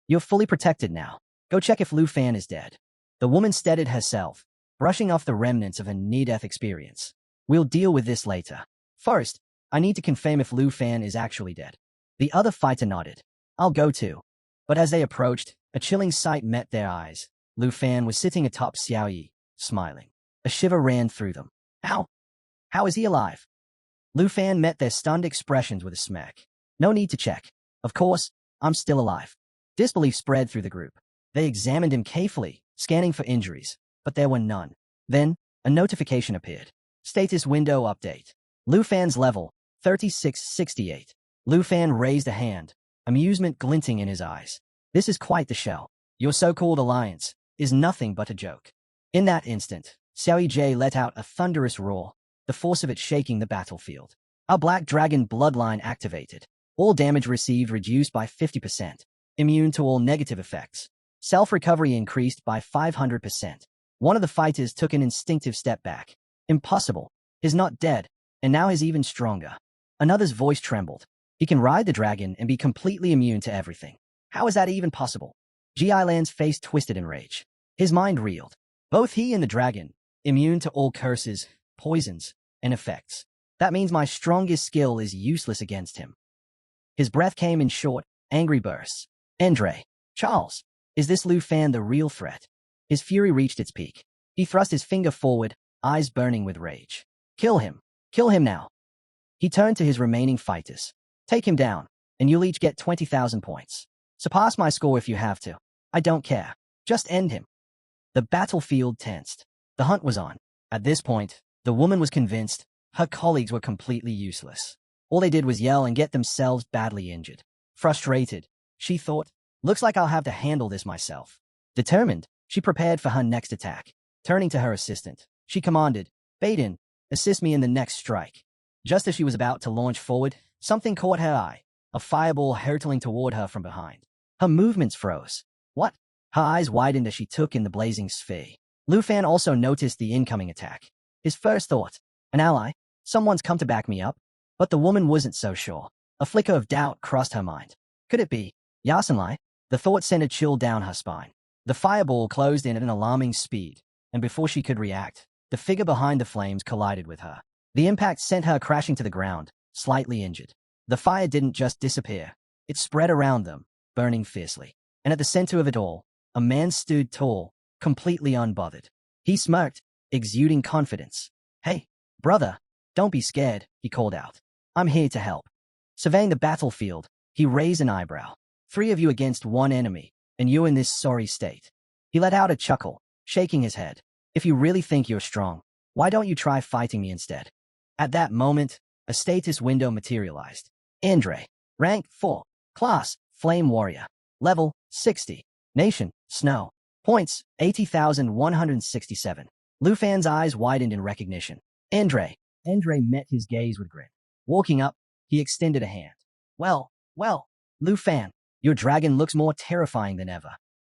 Speaker 1: You're fully protected now. Go check if Lu Fan is dead. The woman steadied herself, brushing off the remnants of her near-death experience. We'll deal with this later. First, I need to confirm if Lu Fan is actually dead. The other fighter nodded. I'll go too. But as they approached, a chilling sight met their eyes. Lu Fan was sitting atop Xiao Yi, smiling. A shiver ran through them. How is he alive? Lu Fan met their stunned expressions with a smirk. No need to check. Of course, I'm still alive. Disbelief spread through the group. They examined him carefully, scanning for injuries, but there were none. Then, a notification appeared. Status window update. Lu Fan's level, 3668. Lu Fan raised a hand, amusement glinting in his eyes. This is quite the show. Your so-called alliance is nothing but a joke. In that instant, Xiao Yi let out a thunderous roar, the force of it shaking the battlefield. A black dragon bloodline activated. All damage received reduced by 50%. Immune to all negative effects. Self-recovery increased by 500%. One of the fighters took an instinctive step back. Impossible. He's not dead, and now he's even stronger. Another's voice trembled. He can ride the dragon and be completely immune to everything. How is that even possible? Ji-Lan's face twisted in rage. His mind reeled. Both he and the dragon, immune to all curses, poisons, and effects. That means my strongest skill is useless against him. His breath came in short, angry bursts. Andre, Charles, is this Lu Fan the real threat? His fury reached its peak. He thrust his finger forward, eyes burning with rage. Kill him now. He turned to his remaining fighters. Take him down, and you'll each get 20,000 points. Surpass my score if you have to. I don't care. Just end him. The battlefield tensed. The hunt was on. At this point, the woman was convinced her colleagues were completely useless. All they did was yell and get themselves badly injured. Frustrated, she thought, looks like I'll have to handle this myself. Determined, she prepared for her next attack. Turning to her assistant, she commanded, Baden, assist me in the next strike. Just as she was about to launch forward, something caught her eye, a fireball hurtling toward her from behind. Her movements froze. What? Her eyes widened as she took in the blazing sphere. Lu Fan also noticed the incoming attack. His first thought, an ally? Someone's come to back me up? But the woman wasn't so sure. A flicker of doubt crossed her mind. Could it be Yasenlai? The thought sent a chill down her spine. The fireball closed in at an alarming speed, and before she could react, the figure behind the flames collided with her. The impact sent her crashing to the ground, slightly injured. The fire didn't just disappear. It spread around them, burning fiercely. And at the center of it all, a man stood tall, completely unbothered. He smirked, exuding confidence. Hey, brother, don't be scared, he called out. I'm here to help. Surveying the battlefield, he raised an eyebrow. 3 of you against 1 enemy, and you in this sorry state. He let out a chuckle, shaking his head. If you really think you're strong, why don't you try fighting me instead? At that moment, a status window materialized. Andre, rank 4, class, Flame Warrior, level 60, nation, Snow, points 80,167. Lu Fan's eyes widened in recognition. Andre met his gaze with grin. Walking up, he extended a hand. Well, Lu Fan, your dragon looks more terrifying than ever.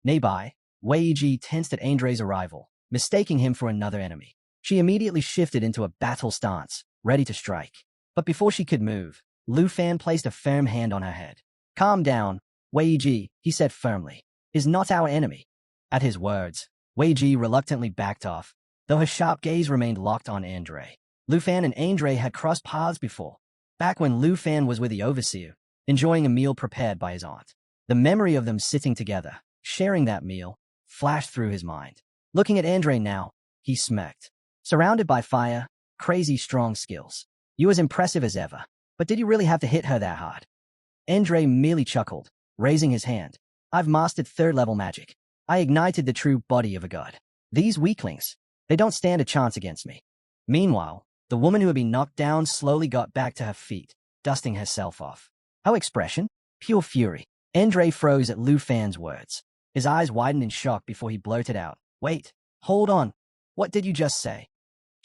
Speaker 1: Nearby, Wei Ji tensed at Andre's arrival, mistaking him for another enemy. She immediately shifted into a battle stance, ready to strike. But before she could move, Lu Fan placed a firm hand on her head. Calm down, Wei Ji, he said firmly, is not our enemy. At his words, Wei Ji reluctantly backed off, though her sharp gaze remained locked on Andre. Lu Fan and Andre had crossed paths before, back when Lu Fan was with the overseer, enjoying a meal prepared by his aunt. The memory of them sitting together, sharing that meal, flashed through his mind. Looking at Andre now, he smirked. Surrounded by fire, crazy strong skills. You as impressive as ever, but did you really have to hit her that hard? Andre merely chuckled, raising his hand. I've mastered 3rd-level magic. I ignited the true body of a god. These weaklings, they don't stand a chance against me. Meanwhile, the woman who had been knocked down slowly got back to her feet, dusting herself off. Her expression? Pure fury. Andre froze at Lu Fan's words. His eyes widened in shock before he blurted out, Wait, hold on. What did you just say?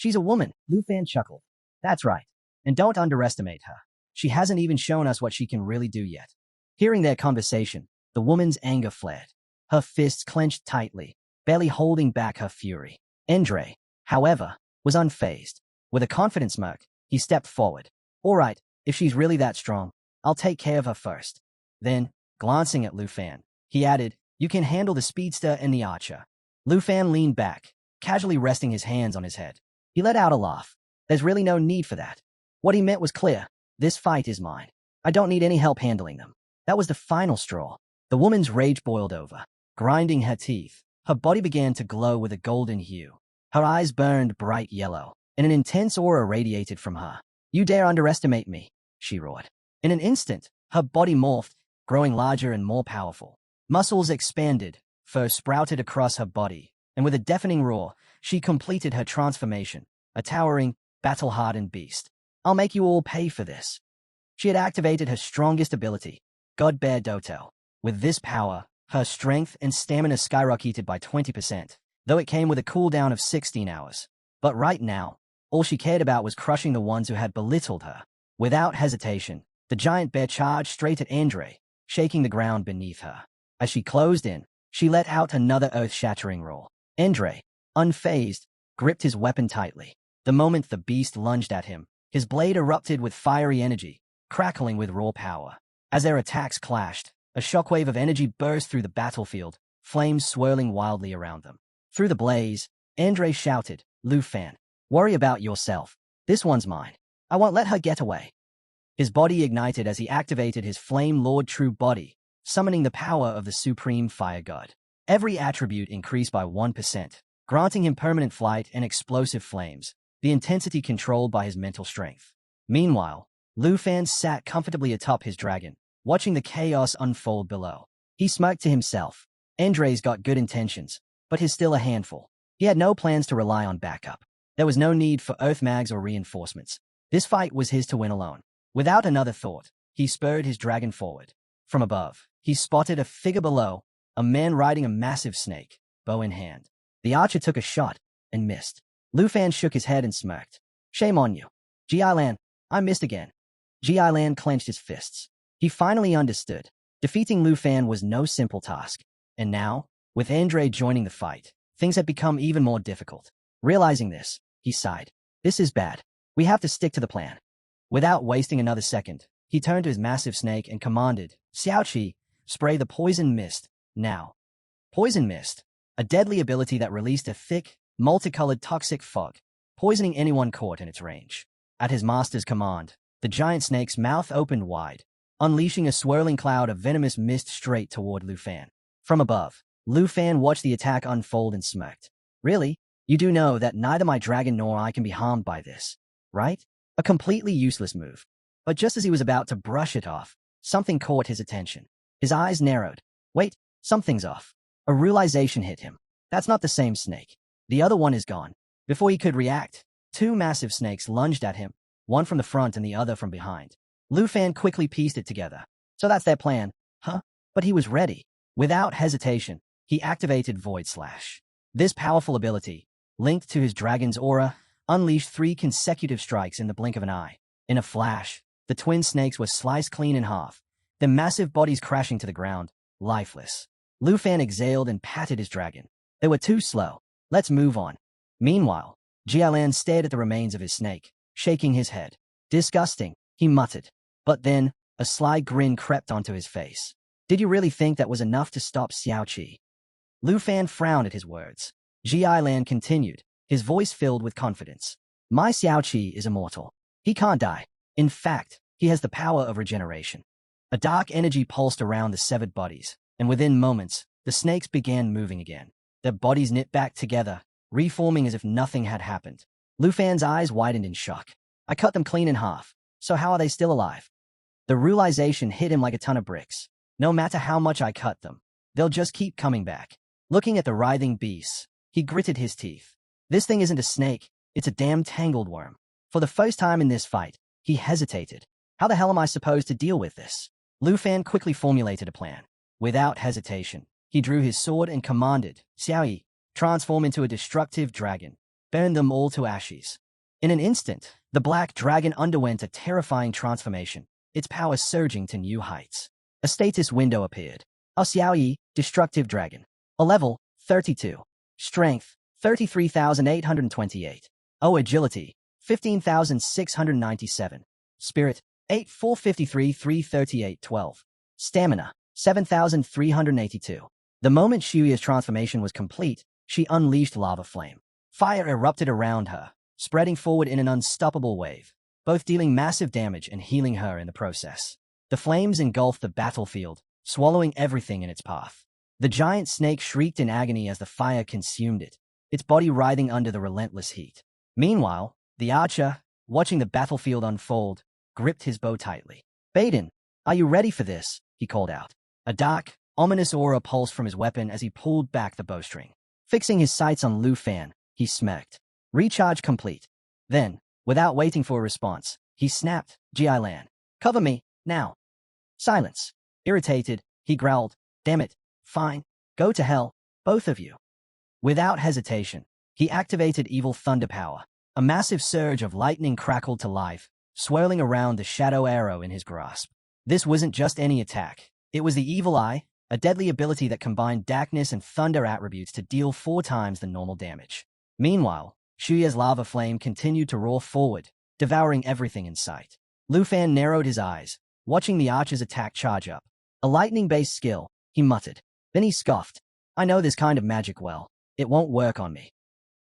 Speaker 1: She's a woman, Lu Fan chuckled. That's right. And don't underestimate her. She hasn't even shown us what she can really do yet. Hearing their conversation, the woman's anger fled. Her fists clenched tightly, barely holding back her fury. Andre, however, was unfazed. With a confident smirk, he stepped forward. All right, if she's really that strong, I'll take care of her first. Then, glancing at Lu Fan, he added, you can handle the speedster and the archer. Lu Fan leaned back, casually resting his hands on his head. He let out a laugh. There's really no need for that. What he meant was clear. This fight is mine. I don't need any help handling them. That was the final straw. The woman's rage boiled over. Grinding her teeth, her body began to glow with a golden hue. Her eyes burned bright yellow, and an intense aura radiated from her. You dare underestimate me, she roared. In an instant, her body morphed, growing larger and more powerful. Muscles expanded, fur sprouted across her body, and with a deafening roar, she completed her transformation, a towering, battle-hardened beast. I'll make you all pay for this. She had activated her strongest ability, God Bear Doto. With this power, her strength and stamina skyrocketed by 20%, though it came with a cooldown of 16 hours. But right now, all she cared about was crushing the ones who had belittled her. Without hesitation, the giant bear charged straight at Andre, shaking the ground beneath her. As she closed in, she let out another earth-shattering roar. Andre, unfazed, gripped his weapon tightly. The moment the beast lunged at him, his blade erupted with fiery energy, crackling with raw power. As their attacks clashed, a shockwave of energy burst through the battlefield, flames swirling wildly around them. Through the blaze, Andre shouted, Lu Fan, worry about yourself. This one's mine. I won't let her get away. His body ignited as he activated his Flame Lord True Body, summoning the power of the Supreme Fire God. Every attribute increased by 1%, granting him permanent flight and explosive flames, the intensity controlled by his mental strength. Meanwhile, Lu Fan sat comfortably atop his dragon, watching the chaos unfold below. He smirked to himself. Andre's got good intentions, but he's still a handful. He had no plans to rely on backup. There was no need for earth mags or reinforcements. This fight was his to win alone. Without another thought, he spurred his dragon forward. From above, he spotted a figure below, a man riding a massive snake, bow in hand. The archer took a shot and missed. Lu Fan shook his head and smirked. Shame on you. Ji-Lan, I missed again. Ji-Lan clenched his fists. He finally understood. Defeating Lu Fan was no simple task. And now, with Andre joining the fight, things had become even more difficult. Realizing this, he sighed. This is bad. We have to stick to the plan. Without wasting another second, he turned to his massive snake and commanded, Xiaoqi, spray the poison mist, now. Poison mist, a deadly ability that released a thick, multicolored toxic fog, poisoning anyone caught in its range. At his master's command, the giant snake's mouth opened wide, unleashing a swirling cloud of venomous mist straight toward Lu Fan. From above, Lu Fan watched the attack unfold and smirked. Really? You do know that neither my dragon nor I can be harmed by this, right? A completely useless move. But just as he was about to brush it off, something caught his attention. His eyes narrowed. Wait, something's off. A realization hit him. That's not the same snake. The other one is gone. Before he could react, two massive snakes lunged at him, one from the front and the other from behind. Lu Fan quickly pieced it together. So that's their plan, huh? But he was ready. Without hesitation, he activated Void Slash. This powerful ability, linked to his dragon's aura, unleashed 3 consecutive strikes in the blink of an eye. In a flash, the twin snakes were sliced clean in half, their massive bodies crashing to the ground, lifeless. Lu Fan exhaled and patted his dragon. They were too slow. Let's move on. Meanwhile, Ji-Lan stared at the remains of his snake, shaking his head. Disgusting, he muttered. But then, a sly grin crept onto his face. Did you really think that was enough to stop Xiaoqi? Lu Fan frowned at his words. Ji-Lan continued, his voice filled with confidence. My Xiaoqi is immortal. He can't die. In fact, he has the power of regeneration. A dark energy pulsed around the severed bodies, and within moments, the snakes began moving again. Their bodies knit back together, reforming as if nothing had happened. Lu Fan's eyes widened in shock. I cut them clean in half, so how are they still alive? The realization hit him like a ton of bricks. No matter how much I cut them, they'll just keep coming back. Looking at the writhing beasts, he gritted his teeth. This thing isn't a snake, it's a damn tangled worm. For the first time in this fight, he hesitated. How the hell am I supposed to deal with this? Lu Fan quickly formulated a plan. Without hesitation, he drew his sword and commanded, Xiaoyi, transform into a destructive dragon. burned them all to ashes. In an instant, the black dragon underwent a terrifying transformation, its power surging to new heights. A status window appeared. Xiaoyi, Destructive Dragon. A level, 32. Strength, 33,828. Agility, 15,697. Spirit, 8,453 338 12. Stamina, 7,382. The moment Shuya's transformation was complete, she unleashed lava flame. Fire erupted around her, spreading forward in an unstoppable wave, both dealing massive damage and healing her in the process. The flames engulfed the battlefield, swallowing everything in its path. The giant snake shrieked in agony as the fire consumed it, its body writhing under the relentless heat. Meanwhile, the archer, watching the battlefield unfold, gripped his bow tightly. "Baden, are you ready for this?" he called out. A dark, ominous aura pulsed from his weapon as he pulled back the bowstring. Fixing his sights on Lu Fan, he smirked. "Recharge complete." Then, without waiting for a response, he snapped, "Jiailan, cover me, now." Silence. Irritated, he growled, "Damn it, fine, go to hell, both of you." Without hesitation, he activated Evil Thunder Power. A massive surge of lightning crackled to life, swirling around the shadow arrow in his grasp. This wasn't just any attack. It was the Evil Eye, a deadly ability that combined darkness and thunder attributes to deal 4 times the normal damage. Meanwhile, Shuya's lava flame continued to roar forward, devouring everything in sight. Lu Fan narrowed his eyes, watching the archer's attack charge up. "A lightning-based skill," he muttered. Then he scoffed. "I know this kind of magic well. It won't work on me."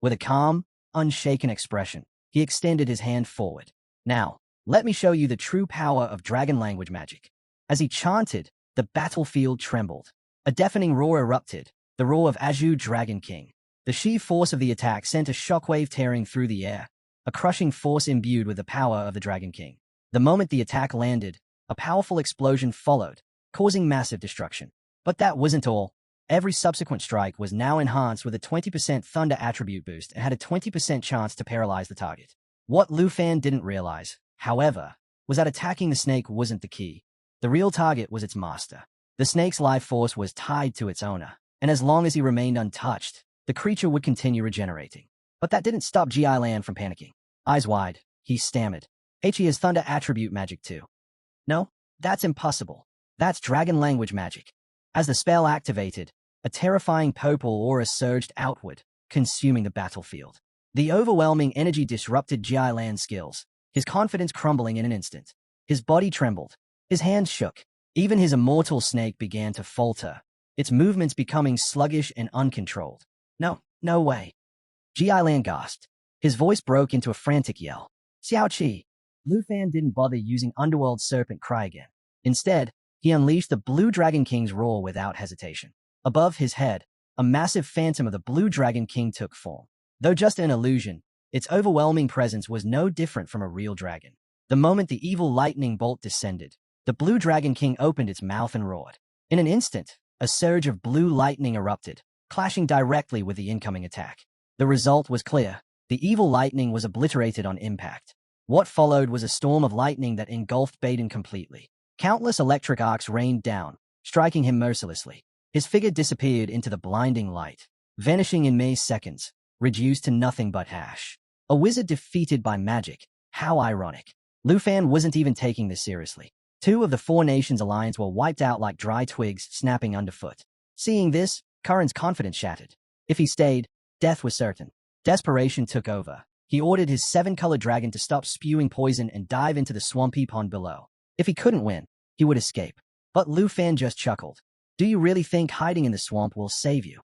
Speaker 1: With a calm, unshaken expression, he extended his hand forward. "Now, let me show you the true power of dragon language magic." As he chanted, the battlefield trembled. A deafening roar erupted, the roar of Azure Dragon King. The sheer force of the attack sent a shockwave tearing through the air, a crushing force imbued with the power of the Dragon King. The moment the attack landed, a powerful explosion followed, causing massive destruction. But that wasn't all. Every subsequent strike was now enhanced with a 20% thunder attribute boost and had a 20% chance to paralyze the target. What Lu Fan didn't realize, however, was that attacking the snake wasn't the key. The real target was its master. The snake's life force was tied to its owner, and as long as he remained untouched, the creature would continue regenerating. But that didn't stop Jiailan from panicking. Eyes wide, he stammered. "He has thunder attribute magic too." "No, that's impossible. That's dragon language magic." As the spell activated, a terrifying purple aura surged outward, consuming the battlefield. The overwhelming energy disrupted Jiailan's skills, his confidence crumbling in an instant. His body trembled, his hands shook. Even his immortal snake began to falter, its movements becoming sluggish and uncontrolled. No way." Jiailan gasped. His voice broke into a frantic yell. "Xiaoqi!" Lu Fan didn't bother using Underworld Serpent Cry again. Instead, he unleashed the Blue Dragon King's roar without hesitation. Above his head, a massive phantom of the Blue Dragon King took form. Though just an illusion, its overwhelming presence was no different from a real dragon. The moment the evil lightning bolt descended, the Blue Dragon King opened its mouth and roared. In an instant, a surge of blue lightning erupted, clashing directly with the incoming attack. The result was clear. The evil lightning was obliterated on impact. What followed was a storm of lightning that engulfed Baden completely. Countless electric arcs rained down, striking him mercilessly. His figure disappeared into the blinding light, vanishing in mere seconds, reduced to nothing but ash. A wizard defeated by magic. How ironic. Lu Fan wasn't even taking this seriously. 2 of the 4 nations' alliance were wiped out like dry twigs snapping underfoot. Seeing this, Curran's confidence shattered. If he stayed, death was certain. Desperation took over. He ordered his 7-colored dragon to stop spewing poison and dive into the swampy pond below. If he couldn't win, he would escape. But Lu Fan just chuckled. "Do you really think hiding in the swamp will save you?"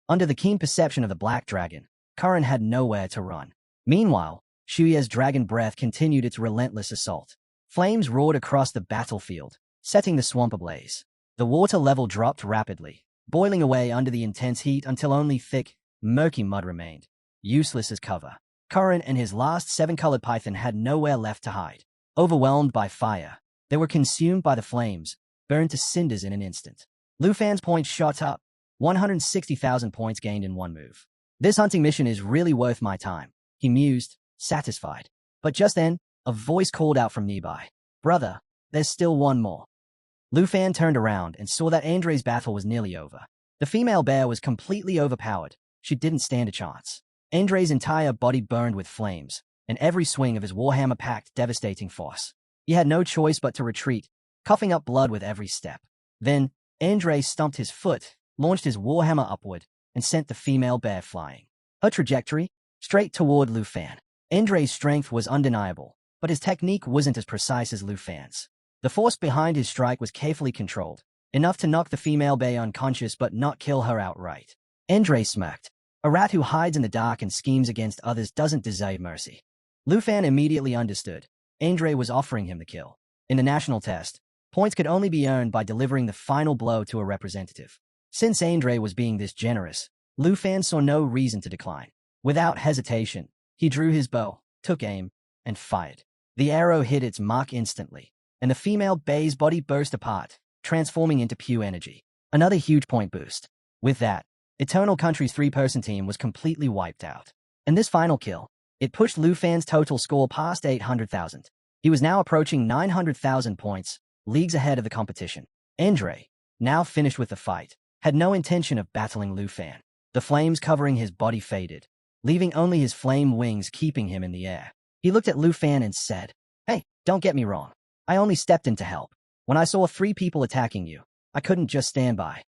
Speaker 1: Under the keen perception of the black dragon, Curran had nowhere to run. Meanwhile, Shuya's dragon breath continued its relentless assault. Flames roared across the battlefield, setting the swamp ablaze. The water level dropped rapidly, boiling away under the intense heat until only thick, murky mud remained, useless as cover. Curran and his last 7-colored python had nowhere left to hide. Overwhelmed by fire, they were consumed by the flames, burned to cinders in an instant. Lu Fan's points shot up, 160,000 points gained in one move. "This hunting mission is really worth my time," he mused, satisfied. But just then, a voice called out from nearby. "Brother, there's still one more." Lu Fan turned around and saw that Andre's battle was nearly over. The female bear was completely overpowered. She didn't stand a chance. Andre's entire body burned with flames, and every swing of his warhammer packed devastating force. He had no choice but to retreat, coughing up blood with every step. Then, Andre stumped his foot, launched his warhammer upward, and sent the female bear flying. Her trajectory? Straight toward Lu Fan. Andre's strength was undeniable, but his technique wasn't as precise as Lu Fan's. The force behind his strike was carefully controlled, enough to knock the female bear unconscious but not kill her outright. Andre smirked. A rat who hides in the dark and schemes against others doesn't deserve mercy. Lu Fan immediately understood. Andre was offering him the kill. In the national test, points could only be earned by delivering the final blow to a representative. Since Andre was being this generous, Lu Fan saw no reason to decline. Without hesitation, he drew his bow, took aim, and fired. The arrow hit its mark instantly, and the female bear's body burst apart, transforming into pure energy. Another huge point boost. With that, Eternal Country's three-person team was completely wiped out. And this final kill, it pushed Lu Fan's total score past 800,000. He was now approaching 900,000 points, leagues ahead of the competition. Andre, now finished with the fight, had no intention of battling Lu Fan. The flames covering his body faded, leaving only his flame wings keeping him in the air. He looked at Lu Fan and said, "Hey, don't get me wrong. I only stepped in to help. When I saw 3 people attacking you, I couldn't just stand by."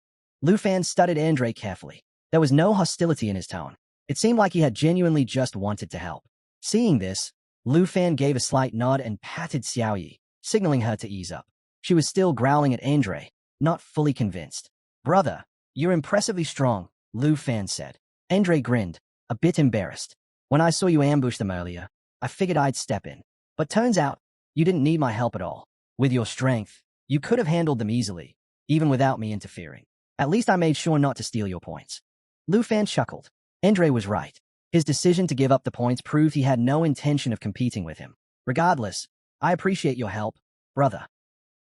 Speaker 1: Lu Fan studied Andre carefully. There was no hostility in his tone. It seemed like he had genuinely just wanted to help. Seeing this, Lu Fan gave a slight nod and patted Xiaoyi, signaling her to ease up. She was still growling at Andre, not fully convinced. "Brother, you're impressively strong," Lu Fan said. Andre grinned, a bit embarrassed. "When I saw you ambush them earlier, I figured I'd step in. But turns out, you didn't need my help at all. With your strength, you could have handled them easily, even without me interfering. At least I made sure not to steal your points." Lu Fan chuckled. Andre was right. His decision to give up the points proved he had no intention of competing with him. "Regardless, I appreciate your help, brother."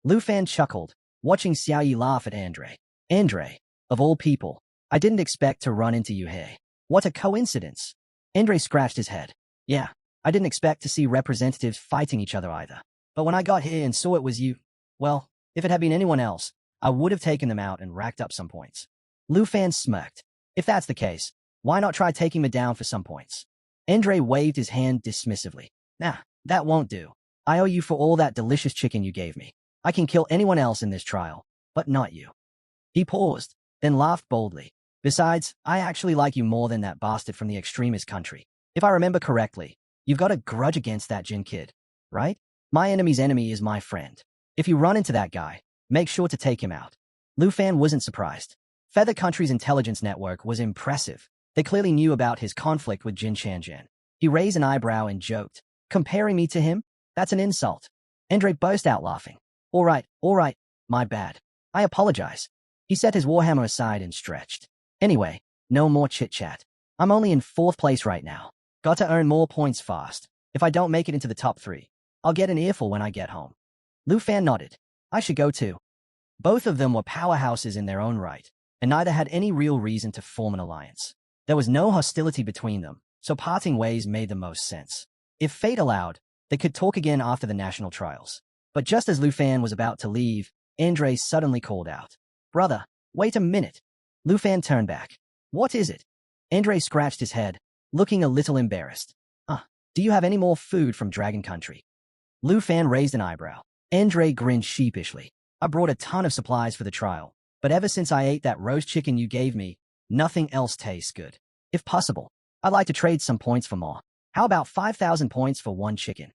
Speaker 1: Lu Fan chuckled, watching Xiaoyi laugh at Andre. "Andre, of all people, I didn't expect to run into you here. What a coincidence." Andre scratched his head. "Yeah, I didn't expect to see representatives fighting each other either. But when I got here and saw it was you, well, if it had been anyone else, I would have taken them out and racked up some points." Lu Fan smirked. "If that's the case, why not try taking me down for some points?" Andre waved his hand dismissively. "Nah, that won't do. I owe you for all that delicious chicken you gave me. I can kill anyone else in this trial, but not you." He paused, then laughed boldly. "Besides, I actually like you more than that bastard from the extremist country. If I remember correctly, you've got a grudge against that Jin kid, right? My enemy's enemy is my friend. If you run into that guy, make sure to take him out." Lu Fan wasn't surprised. Feather Country's intelligence network was impressive. They clearly knew about his conflict with Jin Chanjian. He raised an eyebrow and joked, "Comparing me to him? That's an insult." Andre burst out laughing. All right, my bad. I apologize." He set his warhammer aside and stretched. "Anyway, no more chit-chat. I'm only in 4th place right now. Got to earn more points fast. If I don't make it into the top 3, I'll get an earful when I get home." Lu Fan nodded. "I should go too." Both of them were powerhouses in their own right, and neither had any real reason to form an alliance. There was no hostility between them, so parting ways made the most sense. If fate allowed, they could talk again after the national trials. But just as Lu Fan was about to leave, Andre suddenly called out, "Brother, wait a minute." Lu Fan turned back. "What is it?" Andre scratched his head, looking a little embarrassed. Do you have any more food from Dragon Country?" Lu Fan raised an eyebrow. Andre grinned sheepishly. "I brought a ton of supplies for the trial, but ever since I ate that roast chicken you gave me, nothing else tastes good. If possible, I'd like to trade some points for more. How about 5,000 points for one chicken?"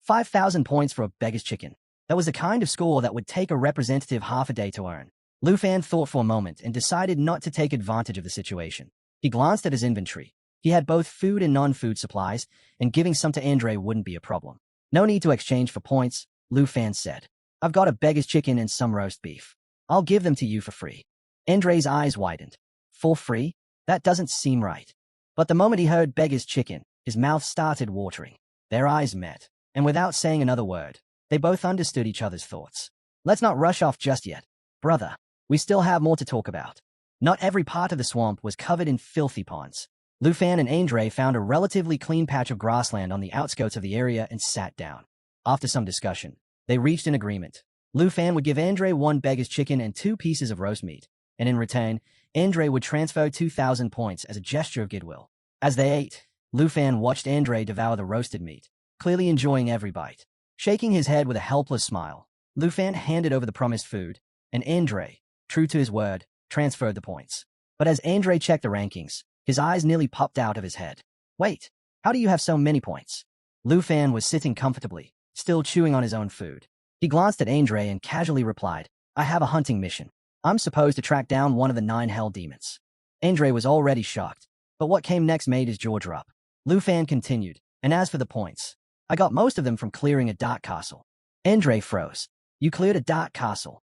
Speaker 1: 5,000 points for a beggar's chicken. That was the kind of score that would take a representative half a day to earn. Lu Fan thought for a moment and decided not to take advantage of the situation. He glanced at his inventory. He had both food and non-food supplies, and giving some to Andre wouldn't be a problem. "No need to exchange for points," Lu Fan said. "I've got a beggar's chicken and some roast beef. I'll give them to you for free." Andre's eyes widened. For free? That doesn't seem right. But the moment he heard beggar's chicken, his mouth started watering. Their eyes met, and without saying another word, they both understood each other's thoughts. "Let's not rush off just yet, brother. We still have more to talk about." Not every part of the swamp was covered in filthy ponds. Lu Fan and Andre found a relatively clean patch of grassland on the outskirts of the area and sat down. After some discussion, they reached an agreement. Lu Fan would give Andre 1 beggar's chicken and 2 pieces of roast meat, and in return, Andre would transfer 2,000 points as a gesture of goodwill. As they ate, Lu Fan watched Andre devour the roasted meat, clearly enjoying every bite. Shaking his head with a helpless smile, Lu Fan handed over the promised food, and Andre, true to his word, transferred the points. But as Andre checked the rankings, his eyes nearly popped out of his head. Wait, how do you have so many points? Lu Fan was sitting comfortably, still chewing on his own food. He glanced at Andre and casually replied, I have a hunting mission. I'm supposed to track down one of the 9 hell demons. Andre was already shocked, but what came next made his jaw drop. Lu Fan continued, and as for the points, I got most of them from clearing a dark castle. Andre froze. You cleared a dark castle.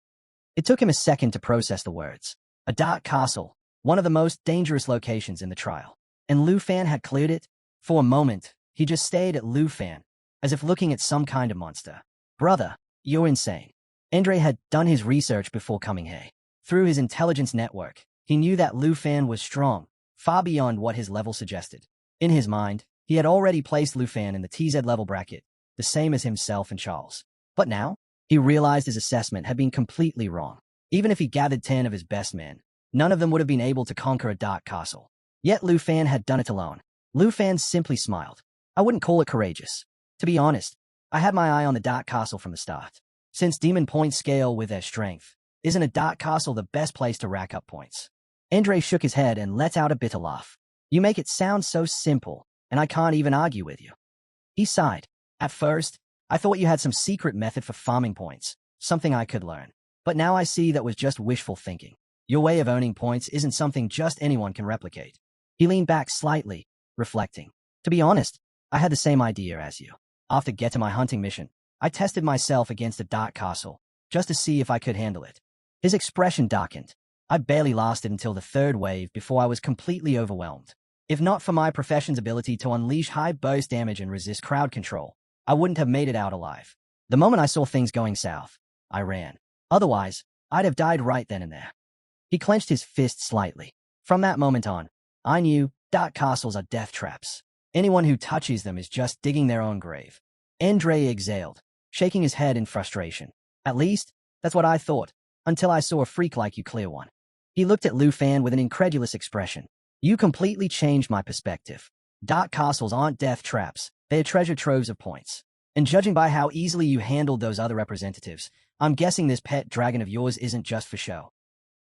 Speaker 1: It took him a second to process the words. A dark castle, one of the most dangerous locations in the trial. And Lu Fan had cleared it? For a moment, he just stared at Lu Fan, as if looking at some kind of monster. Brother, you're insane. Andre had done his research before coming here. Through his intelligence network, he knew that Lu Fan was strong, far beyond what his level suggested. In his mind, he had already placed Lu Fan in the TZ level bracket, the same as himself and Charles. But now, he realized his assessment had been completely wrong. Even if he gathered 10 of his best men, none of them would have been able to conquer a dark castle. Yet Lu Fan had done it alone. Lu Fan simply smiled. I wouldn't call it courageous. To be honest, I had my eye on the dark castle from the start. Since demon points scale with their strength, isn't a dark castle the best place to rack up points? Andre shook his head and let out a bitter laugh. You make it sound so simple, and I can't even argue with you. He sighed. At first, I thought you had some secret method for farming points, something I could learn. But now I see that was just wishful thinking. Your way of earning points isn't something just anyone can replicate. He leaned back slightly, reflecting. To be honest, I had the same idea as you. After getting my hunting mission, I tested myself against a dark castle, just to see if I could handle it. His expression darkened. I barely lasted until the 3rd wave before I was completely overwhelmed. If not for my profession's ability to unleash high burst damage and resist crowd control, I wouldn't have made it out alive. The moment I saw things going south, I ran. Otherwise, I'd have died right then and there. He clenched his fist slightly. From that moment on, I knew dark castles are death traps. Anyone who touches them is just digging their own grave. Andre exhaled, shaking his head in frustration. At least, that's what I thought, until I saw a freak like you clear one. He looked at Lu Fan with an incredulous expression. You completely changed my perspective. Dark castles aren't death traps, they're treasure troves of points. And judging by how easily you handled those other representatives, I'm guessing this pet dragon of yours isn't just for show.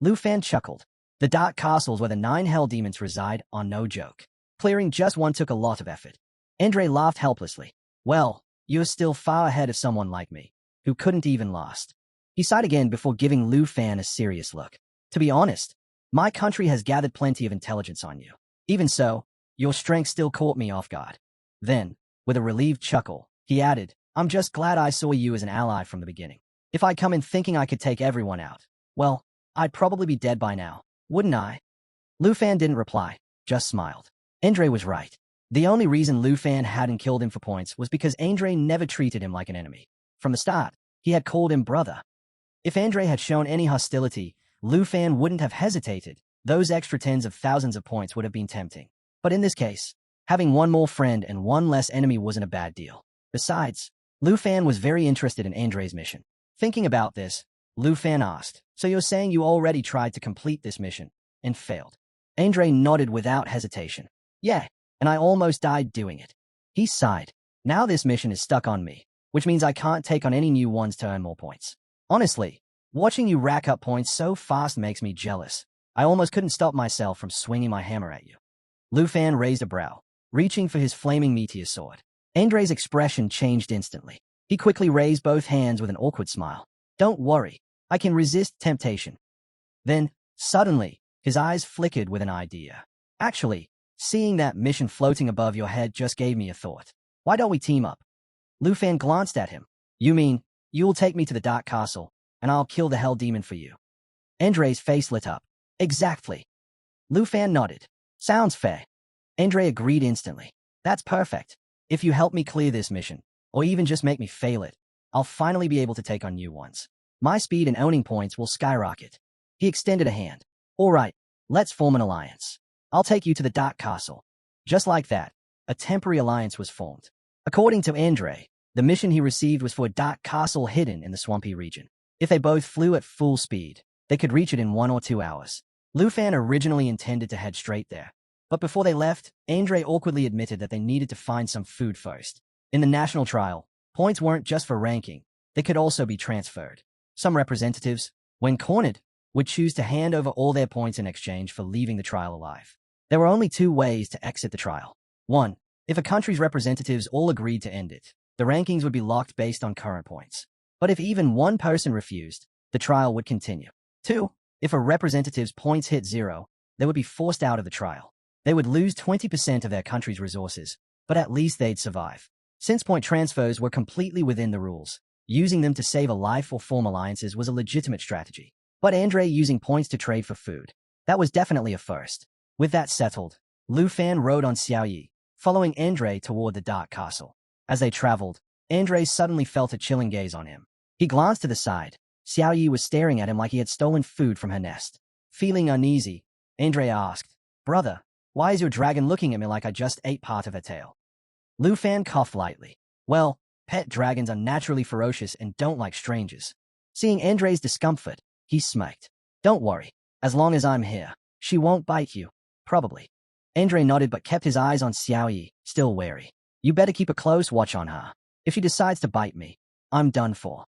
Speaker 1: Lu Fan chuckled. The dark castles where the 9 hell demons reside are no joke. Clearing just one took a lot of effort. Andre laughed helplessly. Well, you're still far ahead of someone like me, who couldn't even last. He sighed again before giving Lu Fan a serious look. To be honest, my country has gathered plenty of intelligence on you. Even so, your strength still caught me off guard. Then, with a relieved chuckle, he added, I'm just glad I saw you as an ally from the beginning. If I'd come in thinking I could take everyone out, well, I'd probably be dead by now, wouldn't I? Lu Fan didn't reply, just smiled. Andre was right. The only reason Lu Fan hadn't killed him for points was because Andre never treated him like an enemy. From the start, he had called him brother. If Andre had shown any hostility, Lu Fan wouldn't have hesitated. Those extra tens of thousands of points would have been tempting. But in this case, having one more friend and one less enemy wasn't a bad deal. Besides, Lu Fan was very interested in Andre's mission. Thinking about this, Lu Fan asked, so you're saying you already tried to complete this mission and failed? Andre nodded without hesitation. Yeah, and I almost died doing it. He sighed. Now this mission is stuck on me, which means I can't take on any new ones to earn more points. Honestly, watching you rack up points so fast makes me jealous. I almost couldn't stop myself from swinging my hammer at you. Lu Fan raised a brow, reaching for his flaming meteor sword. Andre's expression changed instantly. He quickly raised both hands with an awkward smile. Don't worry, I can resist temptation. Then, suddenly, his eyes flickered with an idea. Actually, seeing that mission floating above your head just gave me a thought. Why don't we team up? Lu Fan glanced at him. You mean, you'll take me to the Dark Castle, and I'll kill the Hell Demon for you? Andre's face lit up. Exactly. Lu Fan nodded. Sounds fair. Andre agreed instantly. That's perfect. If you help me clear this mission, or even just make me fail it, I'll finally be able to take on new ones. My speed and owning points will skyrocket. He extended a hand. All right, let's form an alliance. I'll take you to the Dark Castle. Just like that, a temporary alliance was formed. According to Andre, the mission he received was for a dark castle hidden in the swampy region. If they both flew at full speed, they could reach it in 1 or 2 hours. Lu Fan originally intended to head straight there, But before they left, Andre awkwardly admitted that they needed to find some food first. In the national trial, points weren't just for ranking, they could also be transferred. Some representatives, when cornered, would choose to hand over all their points in exchange for leaving the trial alive. There were only two ways to exit the trial. 1. If a country's representatives all agreed to end it, the rankings would be locked based on current points. But if even one person refused, the trial would continue. 2. If a representative's points hit 0, they would be forced out of the trial. They would lose 20% of their country's resources, but at least they'd survive. Since point transfers were completely within the rules, using them to save a life or form alliances was a legitimate strategy. But Andre using points to trade for food, that was definitely a first. With that settled, Lu Fan rode on Xiaoyi, following Andre toward the Dark Castle. As they traveled, Andre suddenly felt a chilling gaze on him. He glanced to the side. Xiaoyi was staring at him like he had stolen food from her nest. Feeling uneasy, Andre asked, "Brother, why is your dragon looking at me like I just ate part of her tail?" Lu Fan coughed lightly. "Well, pet dragons are naturally ferocious and don't like strangers." Seeing Andre's discomfort, he smirked. "Don't worry. As long as I'm here, she won't bite you. Probably." Andre nodded but kept his eyes on Xiaoyi, still wary. "You better keep a close watch on her. If she decides to bite me, I'm done for."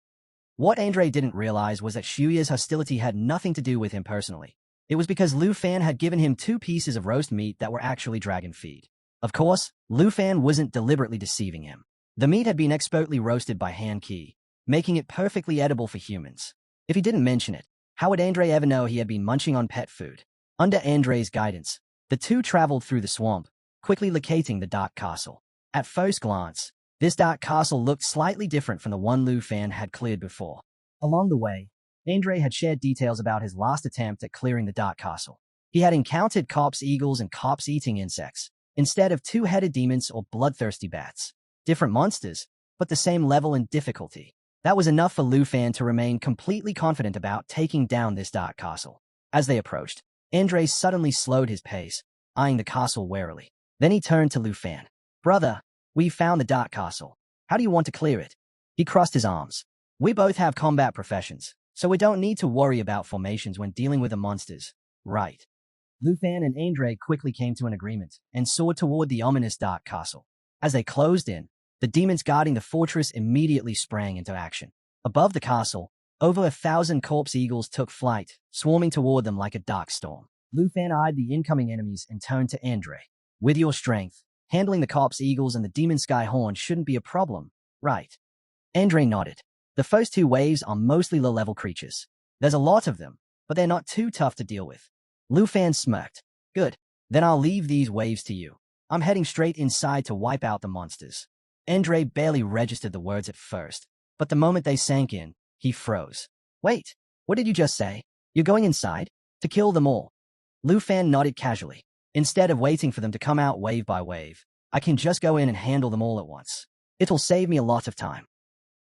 Speaker 1: What Andre didn't realize was that Shuya's hostility had nothing to do with him personally. It was because Lu Fan had given him 2 pieces of roast meat that were actually dragon feed. Of course, Lu Fan wasn't deliberately deceiving him. The meat had been expertly roasted by Han Qi, making it perfectly edible for humans. If he didn't mention it, how would Andre ever know he had been munching on pet food? Under Andre's guidance, the two traveled through the swamp, quickly locating the Dark Castle. At first glance, this Dark Castle looked slightly different from the one Lu Fan had cleared before. Along the way, Andre had shared details about his last attempt at clearing the Dark Castle. He had encountered corpse eagles and corpse-eating insects, instead of 2-headed demons or bloodthirsty bats. Different monsters, but the same level and difficulty. That was enough for Lu Fan to remain completely confident about taking down this Dark Castle. As they approached, Andre suddenly slowed his pace, eyeing the castle warily. Then he turned to Lu Fan. "Brother, we found the Dark Castle. How do you want to clear it?" He crossed his arms. "We both have combat professions, so we don't need to worry about formations when dealing with the monsters, right?" Lu Fan and Andre quickly came to an agreement and soared toward the ominous Dark Castle. As they closed in, the demons guarding the fortress immediately sprang into action. Above the castle, over 1,000 corpse eagles took flight, swarming toward them like a dark storm. Lu Fan eyed the incoming enemies and turned to Andre. "With your strength, handling the corpse eagles and the demon sky horn shouldn't be a problem, right?" Andre nodded. "The first 2 waves are mostly low-level creatures. There's a lot of them, but they're not too tough to deal with." Lu Fan smirked. "Good, then I'll leave these waves to you. I'm heading straight inside to wipe out the monsters." Andre barely registered the words at first, but the moment they sank in, he froze. "Wait, what did you just say? You're going inside? To kill them all?" Lu Fan nodded casually. "Instead of waiting for them to come out wave by wave, I can just go in and handle them all at once. It'll save me a lot of time."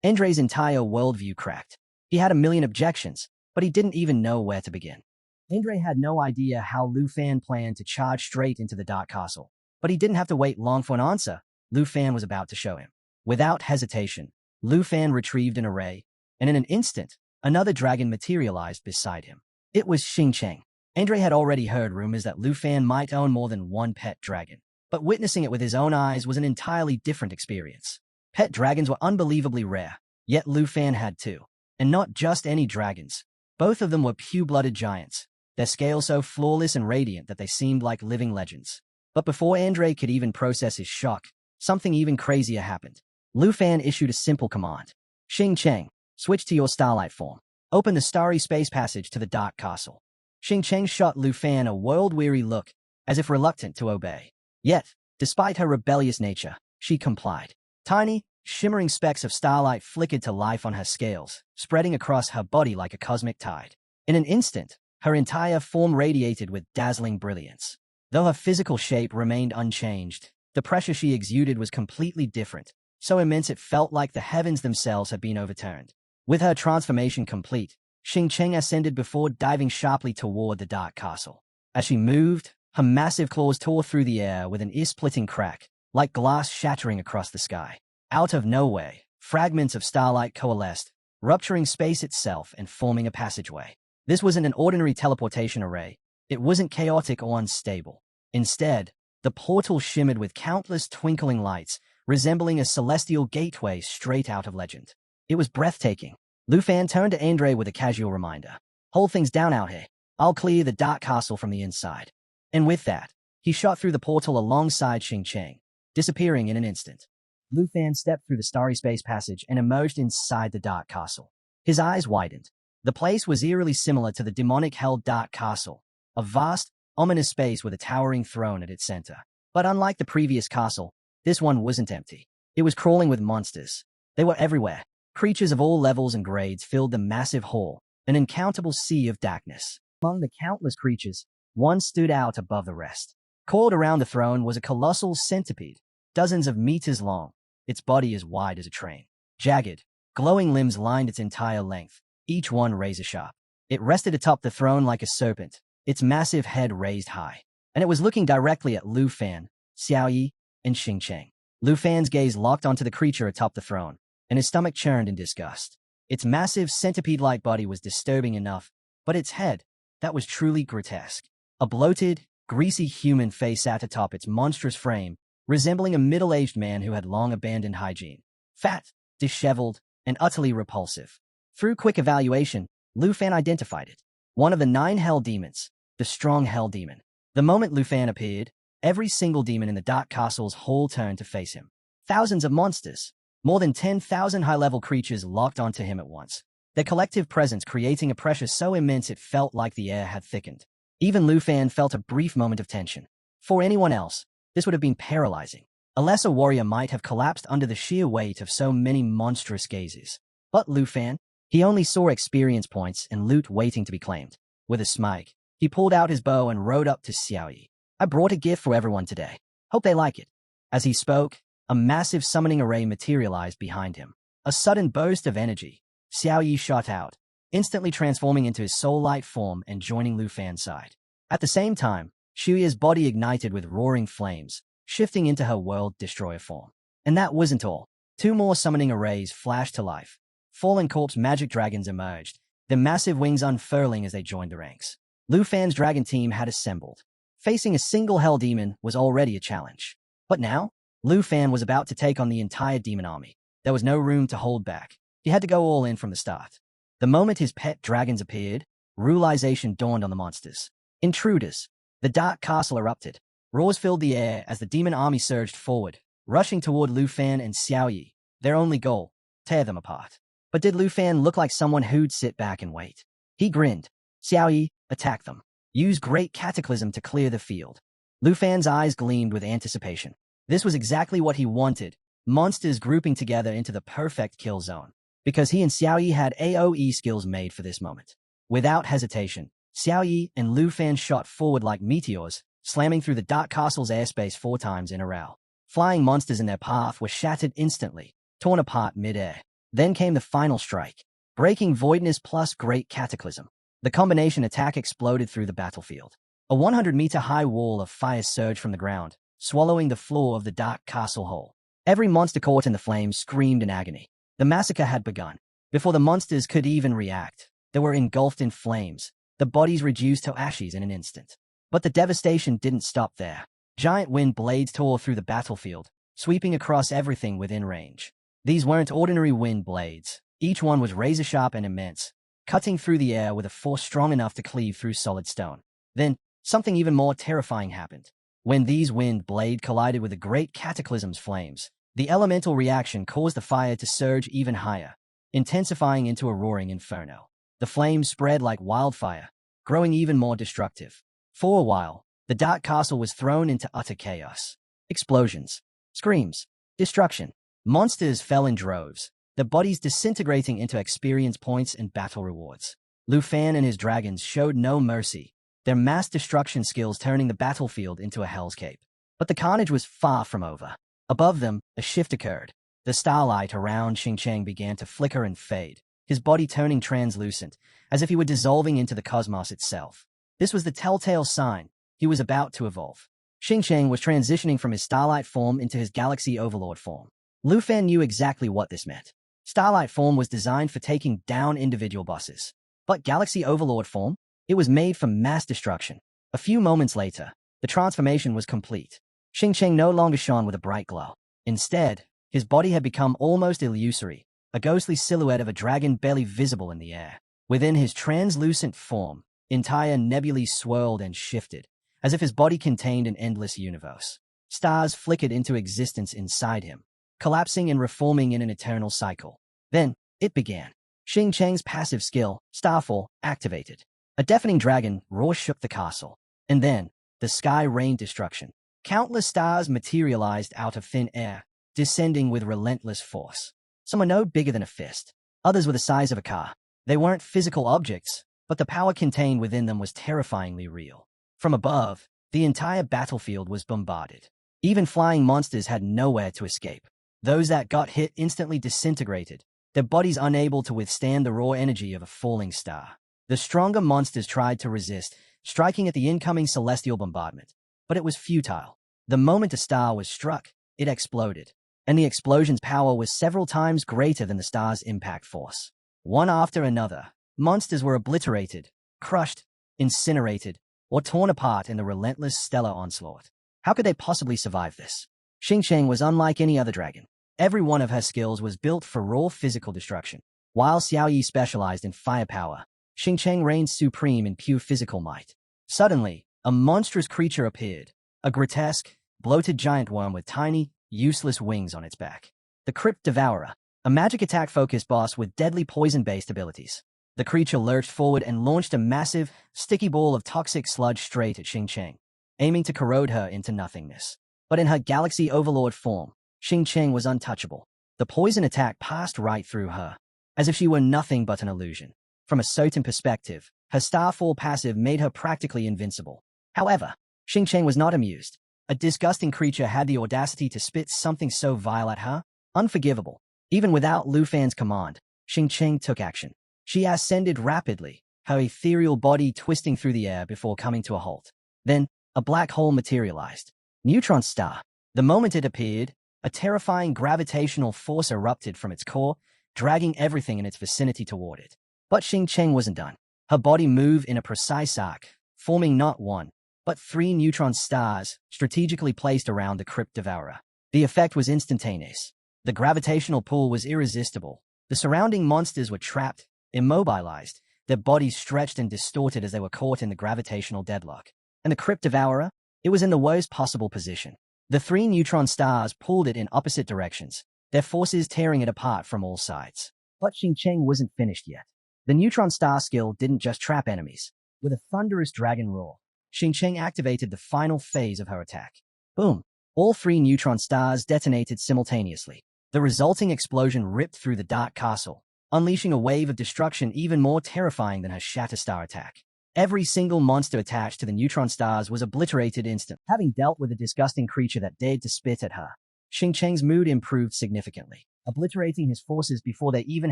Speaker 1: Andre's entire worldview cracked. He had a million objections, but he didn't even know where to begin. Andre had no idea how Lu Fan planned to charge straight into the Dark Castle, but he didn't have to wait long for an answer. Lu Fan was about to show him. Without hesitation, Lu Fan retrieved an array, and in an instant, another dragon materialized beside him. It was Xing Cheng. Andre had already heard rumors that Lu Fan might own more than one pet dragon, but witnessing it with his own eyes was an entirely different experience. Pet dragons were unbelievably rare, yet Lu Fan had 2. And not just any dragons. Both of them were pure-blooded giants, their scales so flawless and radiant that they seemed like living legends. But before Andre could even process his shock, something even crazier happened. Lu Fan issued a simple command. "Xing Cheng, switch to your starlight form. Open the starry space passage to the Dark Castle." Xing Cheng shot Lu Fan a world-weary look, as if reluctant to obey. Yet, despite her rebellious nature, she complied. Tiny, shimmering specks of starlight flickered to life on her scales, spreading across her body like a cosmic tide. In an instant, her entire form radiated with dazzling brilliance. Though her physical shape remained unchanged, the pressure she exuded was completely different, so immense it felt like the heavens themselves had been overturned. With her transformation complete, Xing Cheng ascended before diving sharply toward the Dark Castle. As she moved, her massive claws tore through the air with an ear-splitting crack, like glass shattering across the sky. Out of nowhere, fragments of starlight coalesced, rupturing space itself and forming a passageway. This wasn't an ordinary teleportation array. It wasn't chaotic or unstable. Instead, the portal shimmered with countless twinkling lights, resembling a celestial gateway straight out of legend. It was breathtaking. Lu Fan turned to Andre with a casual reminder. Hold things down out here. I'll clear the dark castle from the inside. And with that, he shot through the portal alongside Xing Cheng, disappearing in an instant. Lu Fan stepped through the starry space passage and emerged inside the dark castle. His eyes widened. The place was eerily similar to the demonic hell dark castle, a vast, ominous space with a towering throne at its center. But unlike the previous castle, this one wasn't empty. It was crawling with monsters. They were everywhere. Creatures of all levels and grades filled the massive hall, an uncountable sea of darkness. Among the countless creatures, one stood out above the rest. Coiled around the throne was a colossal centipede, dozens of meters long, its body as wide as a train. Jagged, glowing limbs lined its entire length, each one razor-sharp. It rested atop the throne like a serpent, its massive head raised high, and it was looking directly at Lu Fan, Xiao Yi, and Xing Cheng. Lu Fan's gaze locked onto the creature atop the throne, and his stomach churned in disgust. Its massive centipede-like body was disturbing enough, but its head, that was truly grotesque. A bloated, greasy human face sat atop its monstrous frame, resembling a middle-aged man who had long abandoned hygiene. Fat, disheveled, and utterly repulsive. Through quick evaluation, Lu Fan identified it. One of the 9 hell demons, the strong hell demon. The moment Lu Fan appeared, every single demon in the Dark Castle's hall turned to face him. Thousands of monsters, more than 10,000 high-level creatures locked onto him at once, their collective presence creating a pressure so immense it felt like the air had thickened. Even Lu Fan felt a brief moment of tension. For anyone else, this would have been paralyzing. A lesser warrior might have collapsed under the sheer weight of so many monstrous gazes. But Lu Fan, he only saw experience points and loot waiting to be claimed. With a smile, he pulled out his bow and rode up to Xiao Yi. I brought a gift for everyone today. Hope they like it. As he spoke, a massive summoning array materialized behind him. A sudden burst of energy. Xiao Yi shot out, instantly transforming into his soul-light form and joining Lu Fan's side. At the same time, Shuya's body ignited with roaring flames, shifting into her world destroyer form. And that wasn't all. 2 more summoning arrays flashed to life. Fallen corpse magic dragons emerged, their massive wings unfurling as they joined the ranks. Lu Fan's dragon team had assembled. Facing a single hell demon was already a challenge. But now, Lu Fan was about to take on the entire demon army. There was no room to hold back. He had to go all in from the start. The moment his pet dragons appeared, realization dawned on the monsters. Intruders. The dark castle erupted. Roars filled the air as the demon army surged forward, rushing toward Lu Fan and Xiao Yi. Their only goal, tear them apart. But did Lu Fan look like someone who'd sit back and wait? He grinned. Xiao Yi, attack them. Use great cataclysm to clear the field. Lu Fan's eyes gleamed with anticipation. This was exactly what he wanted, monsters grouping together into the perfect kill zone. Because he and Xiao Yi had AoE skills made for this moment. Without hesitation, Xiao Yi and Lu Fan shot forward like meteors, slamming through the Dark Castle's airspace 4 times in a row. Flying monsters in their path were shattered instantly, torn apart mid-air. Then came the final strike, breaking voidness plus great cataclysm. The combination attack exploded through the battlefield. A 100-meter-high wall of fire surged from the ground, swallowing the floor of the Dark Castle hall. Every monster caught in the flames screamed in agony. The massacre had begun. Before the monsters could even react, they were engulfed in flames, the bodies reduced to ashes in an instant. But the devastation didn't stop there. Giant wind blades tore through the battlefield, sweeping across everything within range. These weren't ordinary wind blades. Each one was razor-sharp and immense, cutting through the air with a force strong enough to cleave through solid stone. Then, something even more terrifying happened. When these wind blades collided with the great cataclysm's flames, the elemental reaction caused the fire to surge even higher, intensifying into a roaring inferno. The flames spread like wildfire, growing even more destructive. For a while, the Dark Castle was thrown into utter chaos. Explosions, screams, destruction. Monsters fell in droves, their bodies disintegrating into experience points and battle rewards. Lu Fan and his dragons showed no mercy, their mass destruction skills turning the battlefield into a hellscape. But the carnage was far from over. Above them, a shift occurred. The starlight around Xing Cheng began to flicker and fade, his body turning translucent, as if he were dissolving into the cosmos itself. This was the telltale sign he was about to evolve. Xing Cheng was transitioning from his starlight form into his galaxy overlord form. Lu Fan knew exactly what this meant. Starlight form was designed for taking down individual bosses. But galaxy overlord form? It was made for mass destruction. A few moments later, The transformation was complete. Xingqiang no longer shone with a bright glow. Instead, his body had become almost illusory, a ghostly silhouette of a dragon barely visible in the air. Within his translucent form, entire nebulae swirled and shifted, as if his body contained an endless universe. Stars flickered into existence inside him, collapsing and reforming in an eternal cycle. Then, it began. Xingqiang's passive skill, Starfall, activated. A deafening dragon roar shook the castle. And then, the sky rained destruction. Countless stars materialized out of thin air, descending with relentless force. Some were no bigger than a fist. Others were the size of a car. They weren't physical objects, but the power contained within them was terrifyingly real. From above, the entire battlefield was bombarded. Even flying monsters had nowhere to escape. Those that got hit instantly disintegrated, their bodies unable to withstand the raw energy of a falling star. The stronger monsters tried to resist, striking at the incoming celestial bombardment. But it was futile. The moment a star was struck, it exploded. And the explosion's power was several times greater than the star's impact force. One after another, monsters were obliterated, crushed, incinerated, or torn apart in the relentless stellar onslaught. How could they possibly survive this? Xingqiang was unlike any other dragon. Every one of her skills was built for raw physical destruction. While Xiaoyi specialized in firepower, Xingqiang reigned supreme in pure physical might. Suddenly, a monstrous creature appeared, a grotesque, bloated giant worm with tiny, useless wings on its back. The Crypt Devourer, a magic attack-focused boss with deadly poison-based abilities. The creature lurched forward and launched a massive, sticky ball of toxic sludge straight at Xingqiang, aiming to corrode her into nothingness. But in her Galaxy Overlord form, Xingqiang was untouchable. The poison attack passed right through her, as if she were nothing but an illusion. From a certain perspective, her Starfall passive made her practically invincible. However, Xingqiang was not amused. A disgusting creature had the audacity to spit something so vile at her, unforgivable. Even without Lu Fan's command, Xingqiang took action. She ascended rapidly, her ethereal body twisting through the air before coming to a halt. Then, a black hole materialized. Neutron star. The moment it appeared, a terrifying gravitational force erupted from its core, dragging everything in its vicinity toward it. But Xingqiang wasn't done. Her body moved in a precise arc, forming not one, but 3 neutron stars strategically placed around the Crypt Devourer. The effect was instantaneous. The gravitational pull was irresistible. The surrounding monsters were trapped, immobilized, their bodies stretched and distorted as they were caught in the gravitational deadlock. And the Crypt Devourer? It was in the worst possible position. The 3 neutron stars pulled it in opposite directions, their forces tearing it apart from all sides. But Xingqiang wasn't finished yet. The neutron star skill didn't just trap enemies. With a thunderous dragon roar, Xingqiang activated the final phase of her attack. Boom! All 3 neutron stars detonated simultaneously. The resulting explosion ripped through the dark castle, unleashing a wave of destruction even more terrifying than her Shatterstar attack. Every single monster attached to the neutron stars was obliterated instantly. Having dealt with a disgusting creature that dared to spit at her, Xingqiang's mood improved significantly, obliterating his forces before they even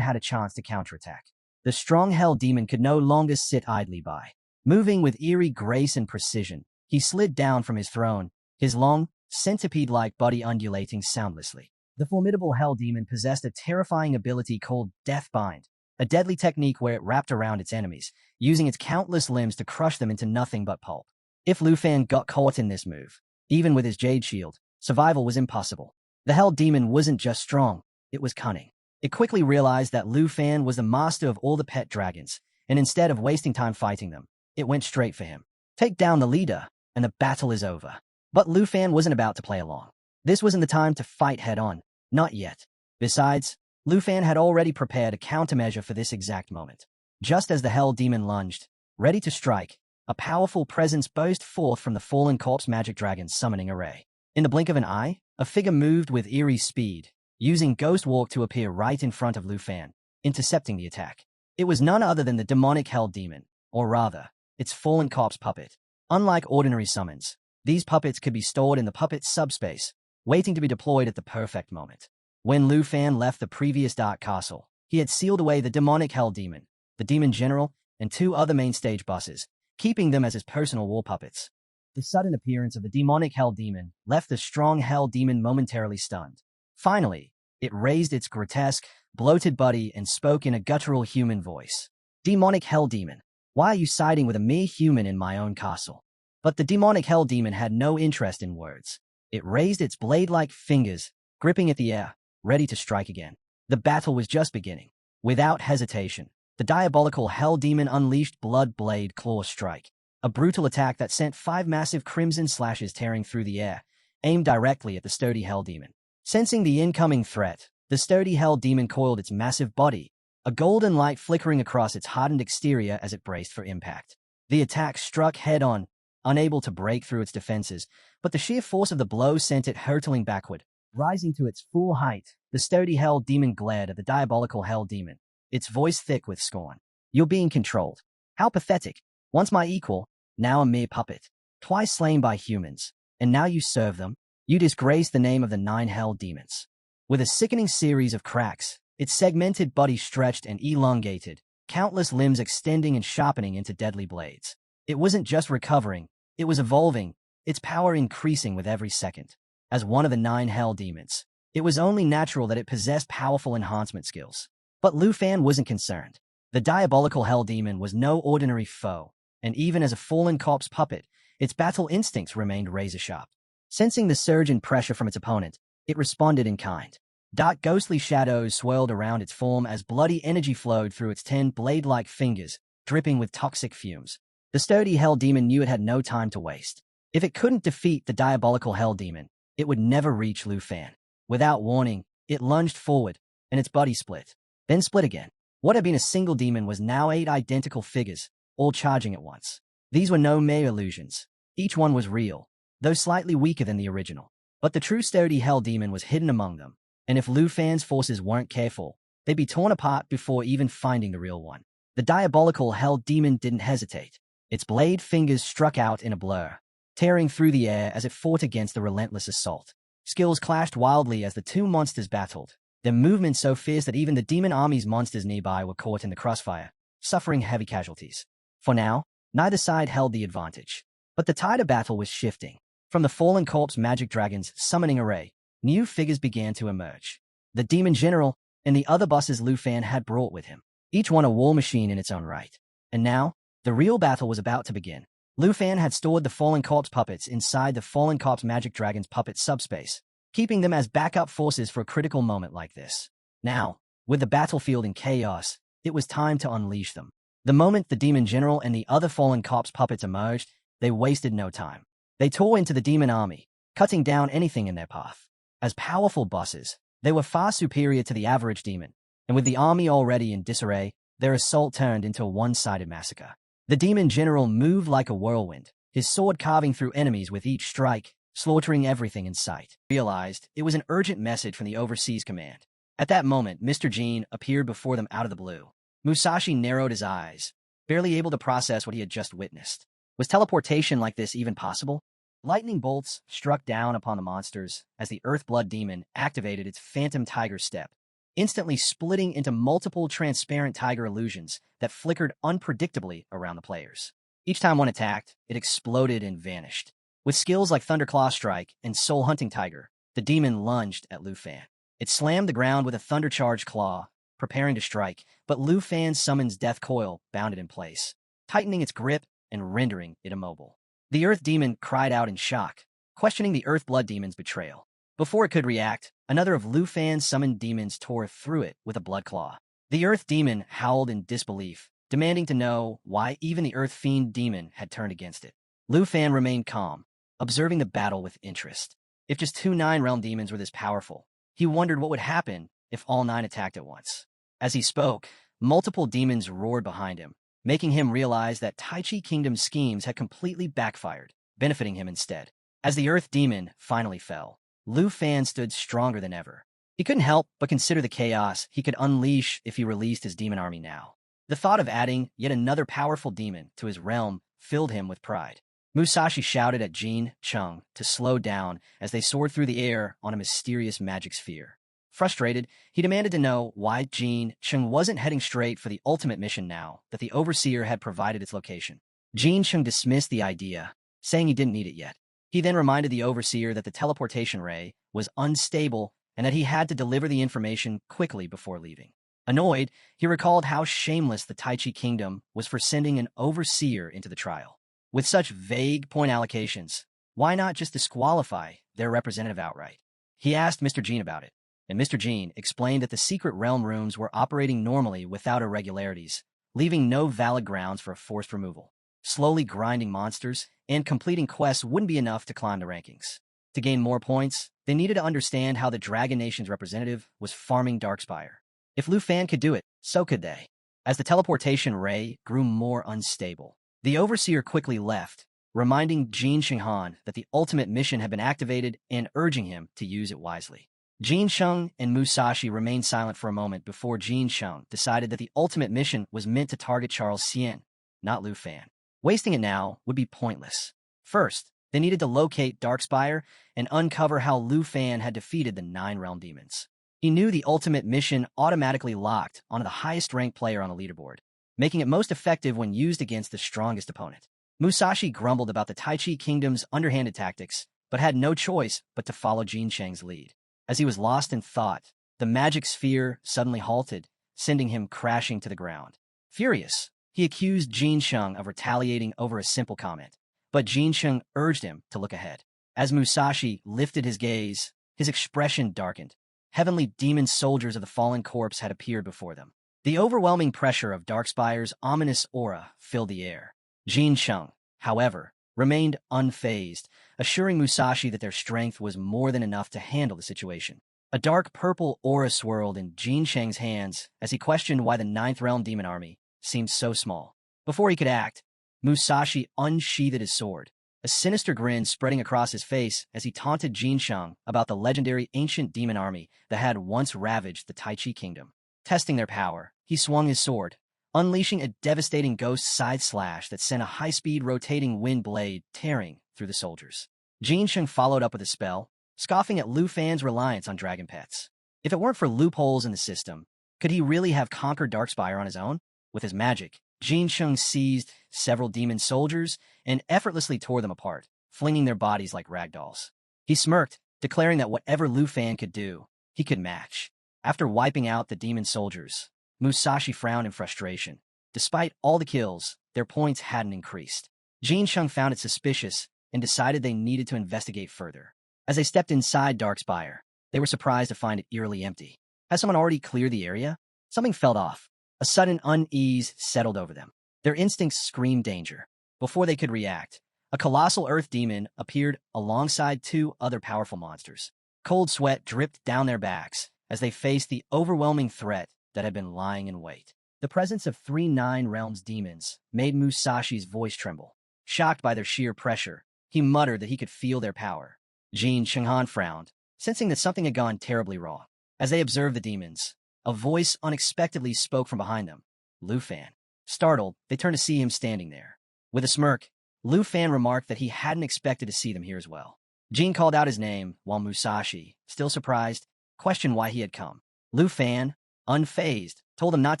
Speaker 1: had a chance to counterattack. The strong Hell Demon could no longer sit idly by. Moving with eerie grace and precision, he slid down from his throne, his long, centipede-like body undulating soundlessly. The formidable Hell Demon possessed a terrifying ability called Deathbind, a deadly technique where it wrapped around its enemies, using its countless limbs to crush them into nothing but pulp. If Lu Fan got caught in this move, even with his Jade Shield, survival was impossible. The Hell Demon wasn't just strong, it was cunning. It quickly realized that Lu Fan was the master of all the pet dragons, and instead of wasting time fighting them, it went straight for him. Take down the leader, and the battle is over. But Lu Fan wasn't about to play along. This wasn't the time to fight head-on, not yet. Besides, Lu Fan had already prepared a countermeasure for this exact moment. Just as the Hell Demon lunged, ready to strike, a powerful presence burst forth from the fallen corpse magic dragon's summoning array. In the blink of an eye, a figure moved with eerie speed, using Ghost Walk to appear right in front of Lu Fan, intercepting the attack. It was none other than the demonic Hell Demon, or rather, its fallen corpse puppet. Unlike ordinary summons, these puppets could be stored in the puppet's subspace, waiting to be deployed at the perfect moment. When Lu Fan left the previous Dark Castle, he had sealed away the demonic Hell Demon, the Demon General, and 2 other main stage bosses, keeping them as his personal war puppets. The sudden appearance of the demonic Hell Demon left the strong Hell Demon momentarily stunned. Finally, it raised its grotesque, bloated body and spoke in a guttural human voice. Demonic Hell Demon, why are you siding with a mere human in my own castle? But the demonic hell demon had no interest in words. It raised its blade-like fingers, gripping at the air, ready to strike again. The battle was just beginning. Without hesitation, the diabolical hell demon unleashed Blood Blade Claw Strike, a brutal attack that sent 5 massive crimson slashes tearing through the air, aimed directly at the sturdy hell demon. Sensing the incoming threat, the sturdy hell demon coiled its massive body, a golden light flickering across its hardened exterior as it braced for impact. The attack struck head-on, unable to break through its defenses, but the sheer force of the blow sent it hurtling backward. Rising to its full height, the sturdy hell demon glared at the diabolical hell demon, its voice thick with scorn. "You're being controlled. How pathetic. Once my equal, now a mere puppet. Twice slain by humans, and now you serve them? You disgrace the name of the 9 hell demons." With a sickening series of cracks, its segmented body stretched and elongated, countless limbs extending and sharpening into deadly blades. It wasn't just recovering, it was evolving, its power increasing with every second. As one of the 9 hell demons, it was only natural that it possessed powerful enhancement skills. But Lu Fan wasn't concerned. The diabolical hell demon was no ordinary foe, and even as a fallen corpse puppet, its battle instincts remained razor-sharp. Sensing the surge in pressure from its opponent, it responded in kind. Dark ghostly shadows swirled around its form as bloody energy flowed through its 10 blade-like fingers, dripping with toxic fumes. The sturdy hell demon knew it had no time to waste. If it couldn't defeat the diabolical hell demon, it would never reach Lu Fan. Without warning, it lunged forward, and its body split. Then split again. What had been a single demon was now 8 identical figures, all charging at once. These were no mere illusions. Each one was real, though slightly weaker than the original. But the true sturdy hell demon was hidden among them, and if Lu Fan's forces weren't careful, they'd be torn apart before even finding the real one. The diabolical hell demon didn't hesitate. Its blade fingers struck out in a blur, tearing through the air as it fought against the relentless assault. Skills clashed wildly as the 2 monsters battled, their movements so fierce that even the demon army's monsters nearby were caught in the crossfire, suffering heavy casualties. For now, neither side held the advantage. But the tide of battle was shifting. From the fallen corpse magic dragon's summoning array, new figures began to emerge. The demon general and the other bosses Lu Fan had brought with him, each one a war machine in its own right. And now, the real battle was about to begin. Lu Fan had stored the fallen corpse puppets inside the fallen corpse magic dragon's puppet subspace, keeping them as backup forces for a critical moment like this. Now, with the battlefield in chaos, it was time to unleash them. The moment the demon general and the other fallen corpse puppets emerged, they wasted no time. They tore into the demon army, cutting down anything in their path. As powerful bosses, they were far superior to the average demon, and with the army already in disarray, their assault turned into a one-sided massacre. The demon general moved like a whirlwind, his sword carving through enemies with each strike, slaughtering everything in sight. Realized it was an urgent message from the overseas command. At that moment, Mr. Jean appeared before them out of the blue. Musashi narrowed his eyes, barely able to process what he had just witnessed. Was teleportation like this even possible? Lightning bolts struck down upon the monsters as the Earthblood demon activated its phantom tiger step, instantly splitting into multiple transparent tiger illusions that flickered unpredictably around the players. Each time one attacked, it exploded and vanished. With skills like Thunderclaw Strike and Soul Hunting Tiger, the demon lunged at Lu Fan. It slammed the ground with a thunder-charged claw, preparing to strike, but Lu Fan's summon's death coil bound it in place, tightening its grip and rendering it immobile. The Earth Demon cried out in shock, questioning the Earthblood Demon's betrayal. Before it could react, another of Lu Fan's summoned demons tore through it with a blood claw. The Earth Demon howled in disbelief, demanding to know why even the Earth Fiend Demon had turned against it. Lu Fan remained calm, observing the battle with interest. If just 2 9-realm demons were this powerful, he wondered what would happen if all 9 attacked at once. As he spoke, multiple demons roared behind him, making him realize that Tai Chi Kingdom's schemes had completely backfired, benefiting him instead. As the Earth Demon finally fell, Lu Fan stood stronger than ever. He couldn't help but consider the chaos he could unleash if he released his demon army now. The thought of adding yet another powerful demon to his realm filled him with pride. Musashi shouted at Jin Chung to slow down as they soared through the air on a mysterious magic sphere. Frustrated, he demanded to know why Jin Chung wasn't heading straight for the ultimate mission now that the Overseer had provided its location. Jin Chung dismissed the idea, saying he didn't need it yet. He then reminded the Overseer that the teleportation ray was unstable and that he had to deliver the information quickly before leaving. Annoyed, he recalled how shameless the Tai Chi Kingdom was for sending an Overseer into the trial. With such vague point allocations, why not just disqualify their representative outright? He asked Mr. Jean about it, and Mr. Jean explained that the secret realm rooms were operating normally without irregularities, leaving no valid grounds for a forced removal. Slowly grinding monsters and completing quests wouldn't be enough to climb the rankings. To gain more points, they needed to understand how the Dragon Nation's representative was farming Darkspire. If Lu Fan could do it, so could they. As the teleportation ray grew more unstable, the Overseer quickly left, reminding Jin Shenghan that the ultimate mission had been activated and urging him to use it wisely. Jin Sheng and Musashi remained silent for a moment before Jin Sheng decided that the ultimate mission was meant to target Charles Xian, not Lu Fan. Wasting it now would be pointless. First, they needed to locate Darkspire and uncover how Lu Fan had defeated the 9 realm demons. He knew the ultimate mission automatically locked onto the highest-ranked player on the leaderboard, making it most effective when used against the strongest opponent. Musashi grumbled about the Taichi Kingdom's underhanded tactics, but had no choice but to follow Jin Sheng's lead. As he was lost in thought, the magic sphere suddenly halted, sending him crashing to the ground. Furious, he accused Jin Sheng of retaliating over a simple comment, but Jin Sheng urged him to look ahead. As Musashi lifted his gaze, his expression darkened. Heavenly demon soldiers of the fallen corpse had appeared before them. The overwhelming pressure of Darkspire's ominous aura filled the air. Jin Sheng, however, remained unfazed, assuring Musashi that their strength was more than enough to handle the situation. A dark purple aura swirled in Jin Sheng's hands as he questioned why the 9th Realm Demon Army seemed so small. Before he could act, Musashi unsheathed his sword, a sinister grin spreading across his face as he taunted Jin Sheng about the legendary ancient demon army that had once ravaged the Taichi Kingdom. Testing their power, he swung his sword, unleashing a devastating ghost side slash that sent a high-speed rotating wind blade tearing through the soldiers. Jin Sheng followed up with a spell, scoffing at Lu Fan's reliance on dragon pets. If it weren't for loopholes in the system, could he really have conquered Darkspire on his own? With his magic, Jin Sheng seized several demon soldiers and effortlessly tore them apart, flinging their bodies like ragdolls. He smirked, declaring that whatever Lu Fan could do, he could match. After wiping out the demon soldiers, Musashi frowned in frustration. Despite all the kills, their points hadn't increased. Jin Sheng found it suspicious and decided they needed to investigate further. As they stepped inside Darkspire, they were surprised to find it eerily empty. Had someone already cleared the area? Something felt off. A sudden unease settled over them. Their instincts screamed danger. Before they could react, a colossal earth demon appeared alongside 2 other powerful monsters. Cold sweat dripped down their backs as they faced the overwhelming threat that had been lying in wait. The presence of 3 9 realms demons made Musashi's voice tremble. Shocked by their sheer pressure, he muttered that he could feel their power. Jin Shenghan frowned, sensing that something had gone terribly wrong. As they observed the demons, a voice unexpectedly spoke from behind them. Lu Fan. Startled, they turned to see him standing there. With a smirk, Lu Fan remarked that he hadn't expected to see them here as well. Jin called out his name, while Musashi, still surprised, questioned why he had come. Lu Fan, unfazed, told him not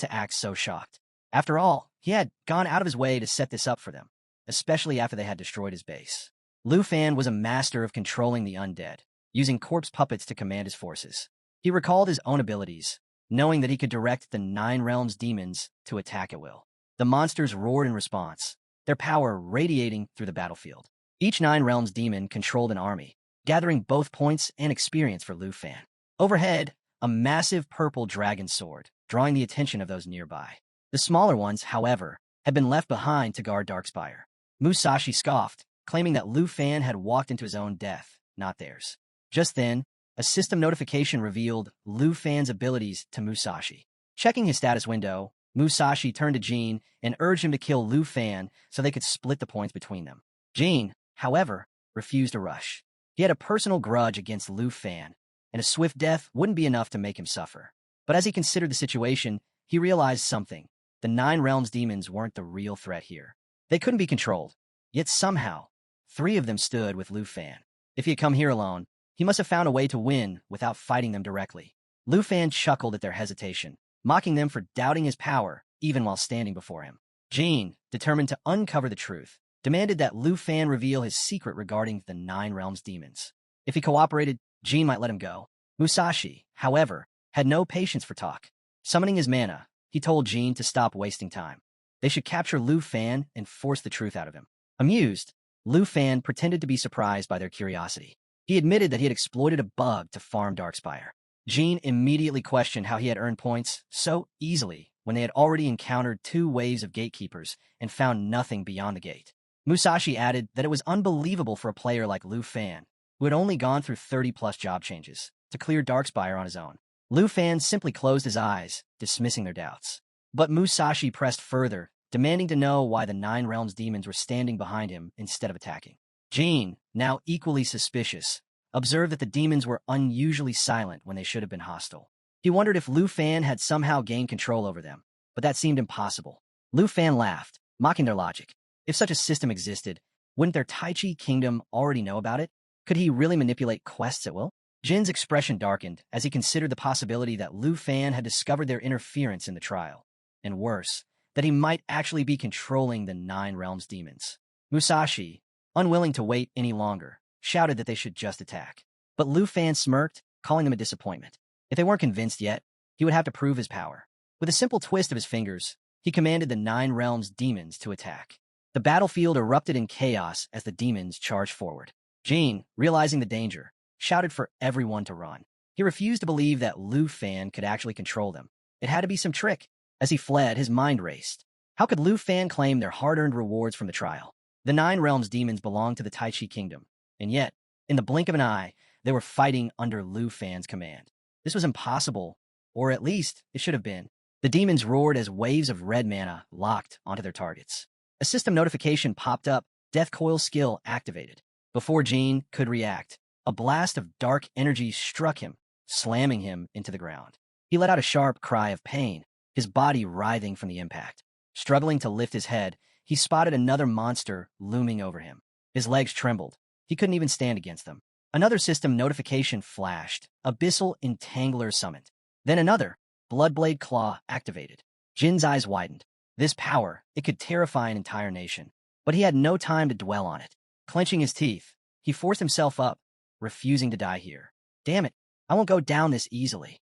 Speaker 1: to act so shocked. After all, he had gone out of his way to set this up for them, especially after they had destroyed his base. Lu Fan was a master of controlling the undead, using corpse puppets to command his forces. He recalled his own abilities, knowing that he could direct the 9 realms demons to attack at will. The monsters roared in response, their power radiating through the battlefield. Each 9 realms demon controlled an army, gathering both points and experience for Lu Fan. Overhead, a massive purple dragon soared, drawing the attention of those nearby. The smaller ones, however, had been left behind to guard Darkspire. Musashi scoffed, claiming that Lu Fan had walked into his own death, not theirs. Just then, a system notification revealed Lu Fan's abilities to Musashi. Checking his status window, Musashi turned to Jin and urged him to kill Lu Fan so they could split the points between them. Jin, however, refused to rush. He had a personal grudge against Lu Fan, and a swift death wouldn't be enough to make him suffer. But as he considered the situation, he realized something. The 9 realms demons weren't the real threat here. They couldn't be controlled. Yet somehow, 3 of them stood with Lu Fan. If he had come here alone, he must have found a way to win without fighting them directly. Lu Fan chuckled at their hesitation, mocking them for doubting his power even while standing before him. Jin, determined to uncover the truth, demanded that Lu Fan reveal his secret regarding the 9 realms demons. If he cooperated, Jin might let him go. Musashi, however, had no patience for talk. Summoning his mana, he told Jin to stop wasting time. They should capture Lu Fan and force the truth out of him. Amused, Lu Fan pretended to be surprised by their curiosity. He admitted that he had exploited a bug to farm Darkspire. Jean immediately questioned how he had earned points so easily when they had already encountered 2 waves of gatekeepers and found nothing beyond the gate. Musashi added that it was unbelievable for a player like Lu Fan, who had only gone through 30-plus job changes, to clear Darkspire on his own. Lu Fan simply closed his eyes, dismissing their doubts. But Musashi pressed further, demanding to know why the Nine Realms demons were standing behind him instead of attacking. Jean, now equally suspicious, observed that the demons were unusually silent when they should have been hostile. He wondered if Lu Fan had somehow gained control over them, but that seemed impossible. Lu Fan laughed, mocking their logic. If such a system existed, wouldn't their Tai Chi kingdom already know about it? Could he really manipulate quests at will? Jin's expression darkened as he considered the possibility that Lu Fan had discovered their interference in the trial, and worse, that he might actually be controlling the Nine Realms demons. Musashi, unwilling to wait any longer, shouted that they should just attack. But Lu Fan smirked, calling them a disappointment. If they weren't convinced yet, he would have to prove his power. With a simple twist of his fingers, he commanded the Nine Realms demons to attack. The battlefield erupted in chaos as the demons charged forward. Jean, realizing the danger, shouted for everyone to run. He refused to believe that Lu Fan could actually control them. It had to be some trick. As he fled, his mind raced. How could Lu Fan claim their hard-earned rewards from the trial? The Nine Realms demons belonged to the Tai Chi kingdom, and yet, in the blink of an eye, they were fighting under Lu Fan's command. This was impossible, or at least it should have been. The demons roared as waves of red mana locked onto their targets. A system notification popped up, Death Coil skill activated. Before Jean could react, a blast of dark energy struck him, slamming him into the ground. He let out a sharp cry of pain, his body writhing from the impact. Struggling to lift his head, he spotted another monster looming over him. His legs trembled. He couldn't even stand against them. Another system notification flashed, Abyssal Entangler summoned. Then another, Bloodblade Claw activated. Jin's eyes widened. This power, it could terrify an entire nation. But he had no time to dwell on it. Clenching his teeth, he forced himself up, refusing to die here. Damn it, I won't go down this easily.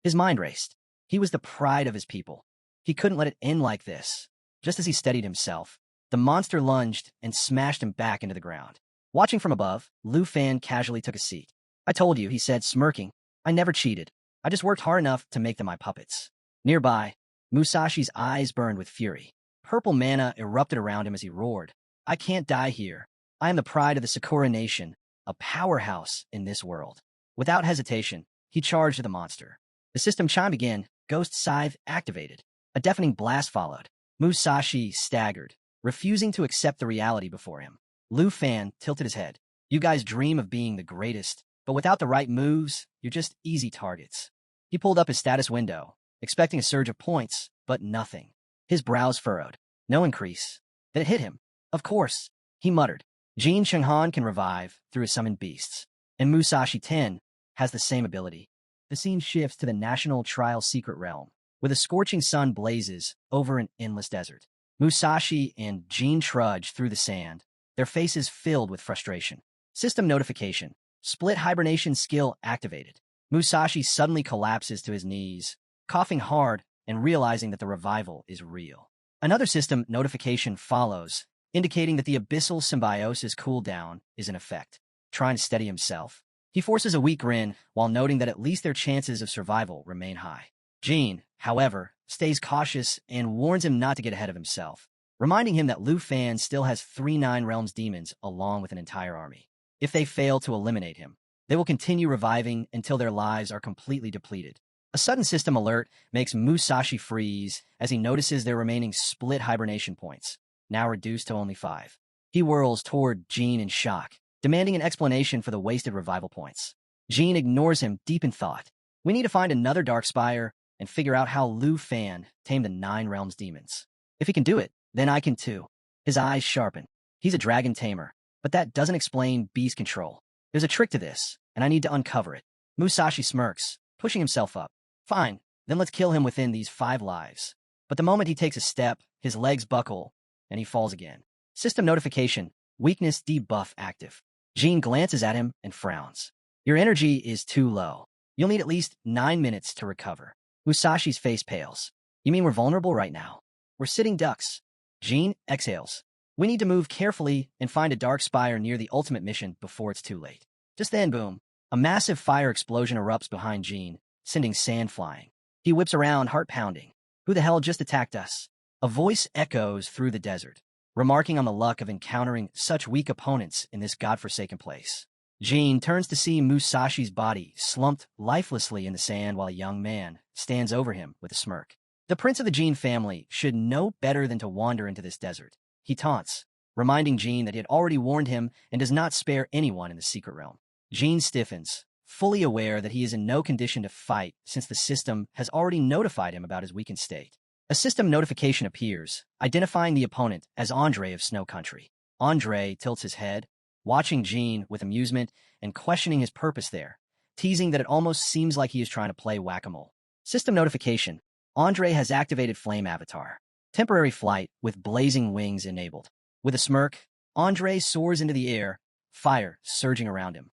Speaker 1: His mind raced. He was the pride of his people. He couldn't let it end like this. Just as he steadied himself, the monster lunged and smashed him back into the ground. Watching from above, Lu Fan casually took a seat. I told you, he said, smirking. I never cheated. I just worked hard enough to make them my puppets. Nearby, Musashi's eyes burned with fury. Purple mana erupted around him as he roared. I can't die here. I am the pride of the Sakura Nation, a powerhouse in this world. Without hesitation, he charged the monster. The system chimed again, Ghost Scythe activated. A deafening blast followed. Musashi staggered, refusing to accept the reality before him. Lu Fan tilted his head. You guys dream of being the greatest, but without the right moves, you're just easy targets. He pulled up his status window, expecting a surge of points, but nothing. His brows furrowed. No increase. Then it hit him. Of course, he muttered. Jin Chenghan can revive through his summoned beasts, and Musashi 10 has the same ability. The scene shifts to the National Trial Secret Realm, where the scorching sun blazes over an endless desert. Musashi and Jin trudge through the sand, their faces filled with frustration. System notification. Split hibernation skill activated. Musashi suddenly collapses to his knees, coughing hard and realizing that the revival is real. Another system notification follows, indicating that the abyssal symbiosis cooldown is in effect. Trying to steady himself, he forces a weak grin while noting that at least their chances of survival remain high. Jean, however, stays cautious and warns him not to get ahead of himself, reminding him that Lu Fan still has 3 Nine Realms demons along with an entire army. If they fail to eliminate him, they will continue reviving until their lives are completely depleted. A sudden system alert makes Musashi freeze as he notices their remaining split hibernation points, now reduced to only 5. He whirls toward Jean in shock, demanding an explanation for the wasted revival points. Jean ignores him deep in thought. We need to find another Darkspire and figure out how Lu Fan tamed the 9 Realms demons. If he can do it, then I can too. His eyes sharpen. He's a dragon tamer, but that doesn't explain beast control. There's a trick to this, and I need to uncover it. Musashi smirks, pushing himself up. Fine, then let's kill him within these 5 lives. But the moment he takes a step, his legs buckle, and he falls again. System notification, weakness debuff active. Jean glances at him and frowns. Your energy is too low. You'll need at least 9 minutes to recover. Musashi's face pales. You mean we're vulnerable right now? We're sitting ducks. Jean exhales. We need to move carefully and find a dark spire near the ultimate mission before it's too late. Just then, boom, a massive fire explosion erupts behind Jean, sending sand flying. He whips around, heart pounding. Who the hell just attacked us? A voice echoes through the desert, remarking on the luck of encountering such weak opponents in this godforsaken place. Jean turns to see Musashi's body slumped lifelessly in the sand while a young man stands over him with a smirk. The prince of the Jean family should know better than to wander into this desert. He taunts, reminding Jean that he had already warned him and does not spare anyone in the secret realm. Jean stiffens, fully aware that he is in no condition to fight since the system has already notified him about his weakened state. A system notification appears, identifying the opponent as Andre of Snow Country. Andre tilts his head, watching Jean with amusement and questioning his purpose there, teasing that it almost seems like he is trying to play whack-a-mole. System notification. Andre has activated Flame Avatar. Temporary flight with blazing wings enabled. With a smirk, Andre soars into the air, fire surging around him.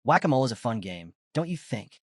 Speaker 1: Whack-a-mole is a fun game, don't you think?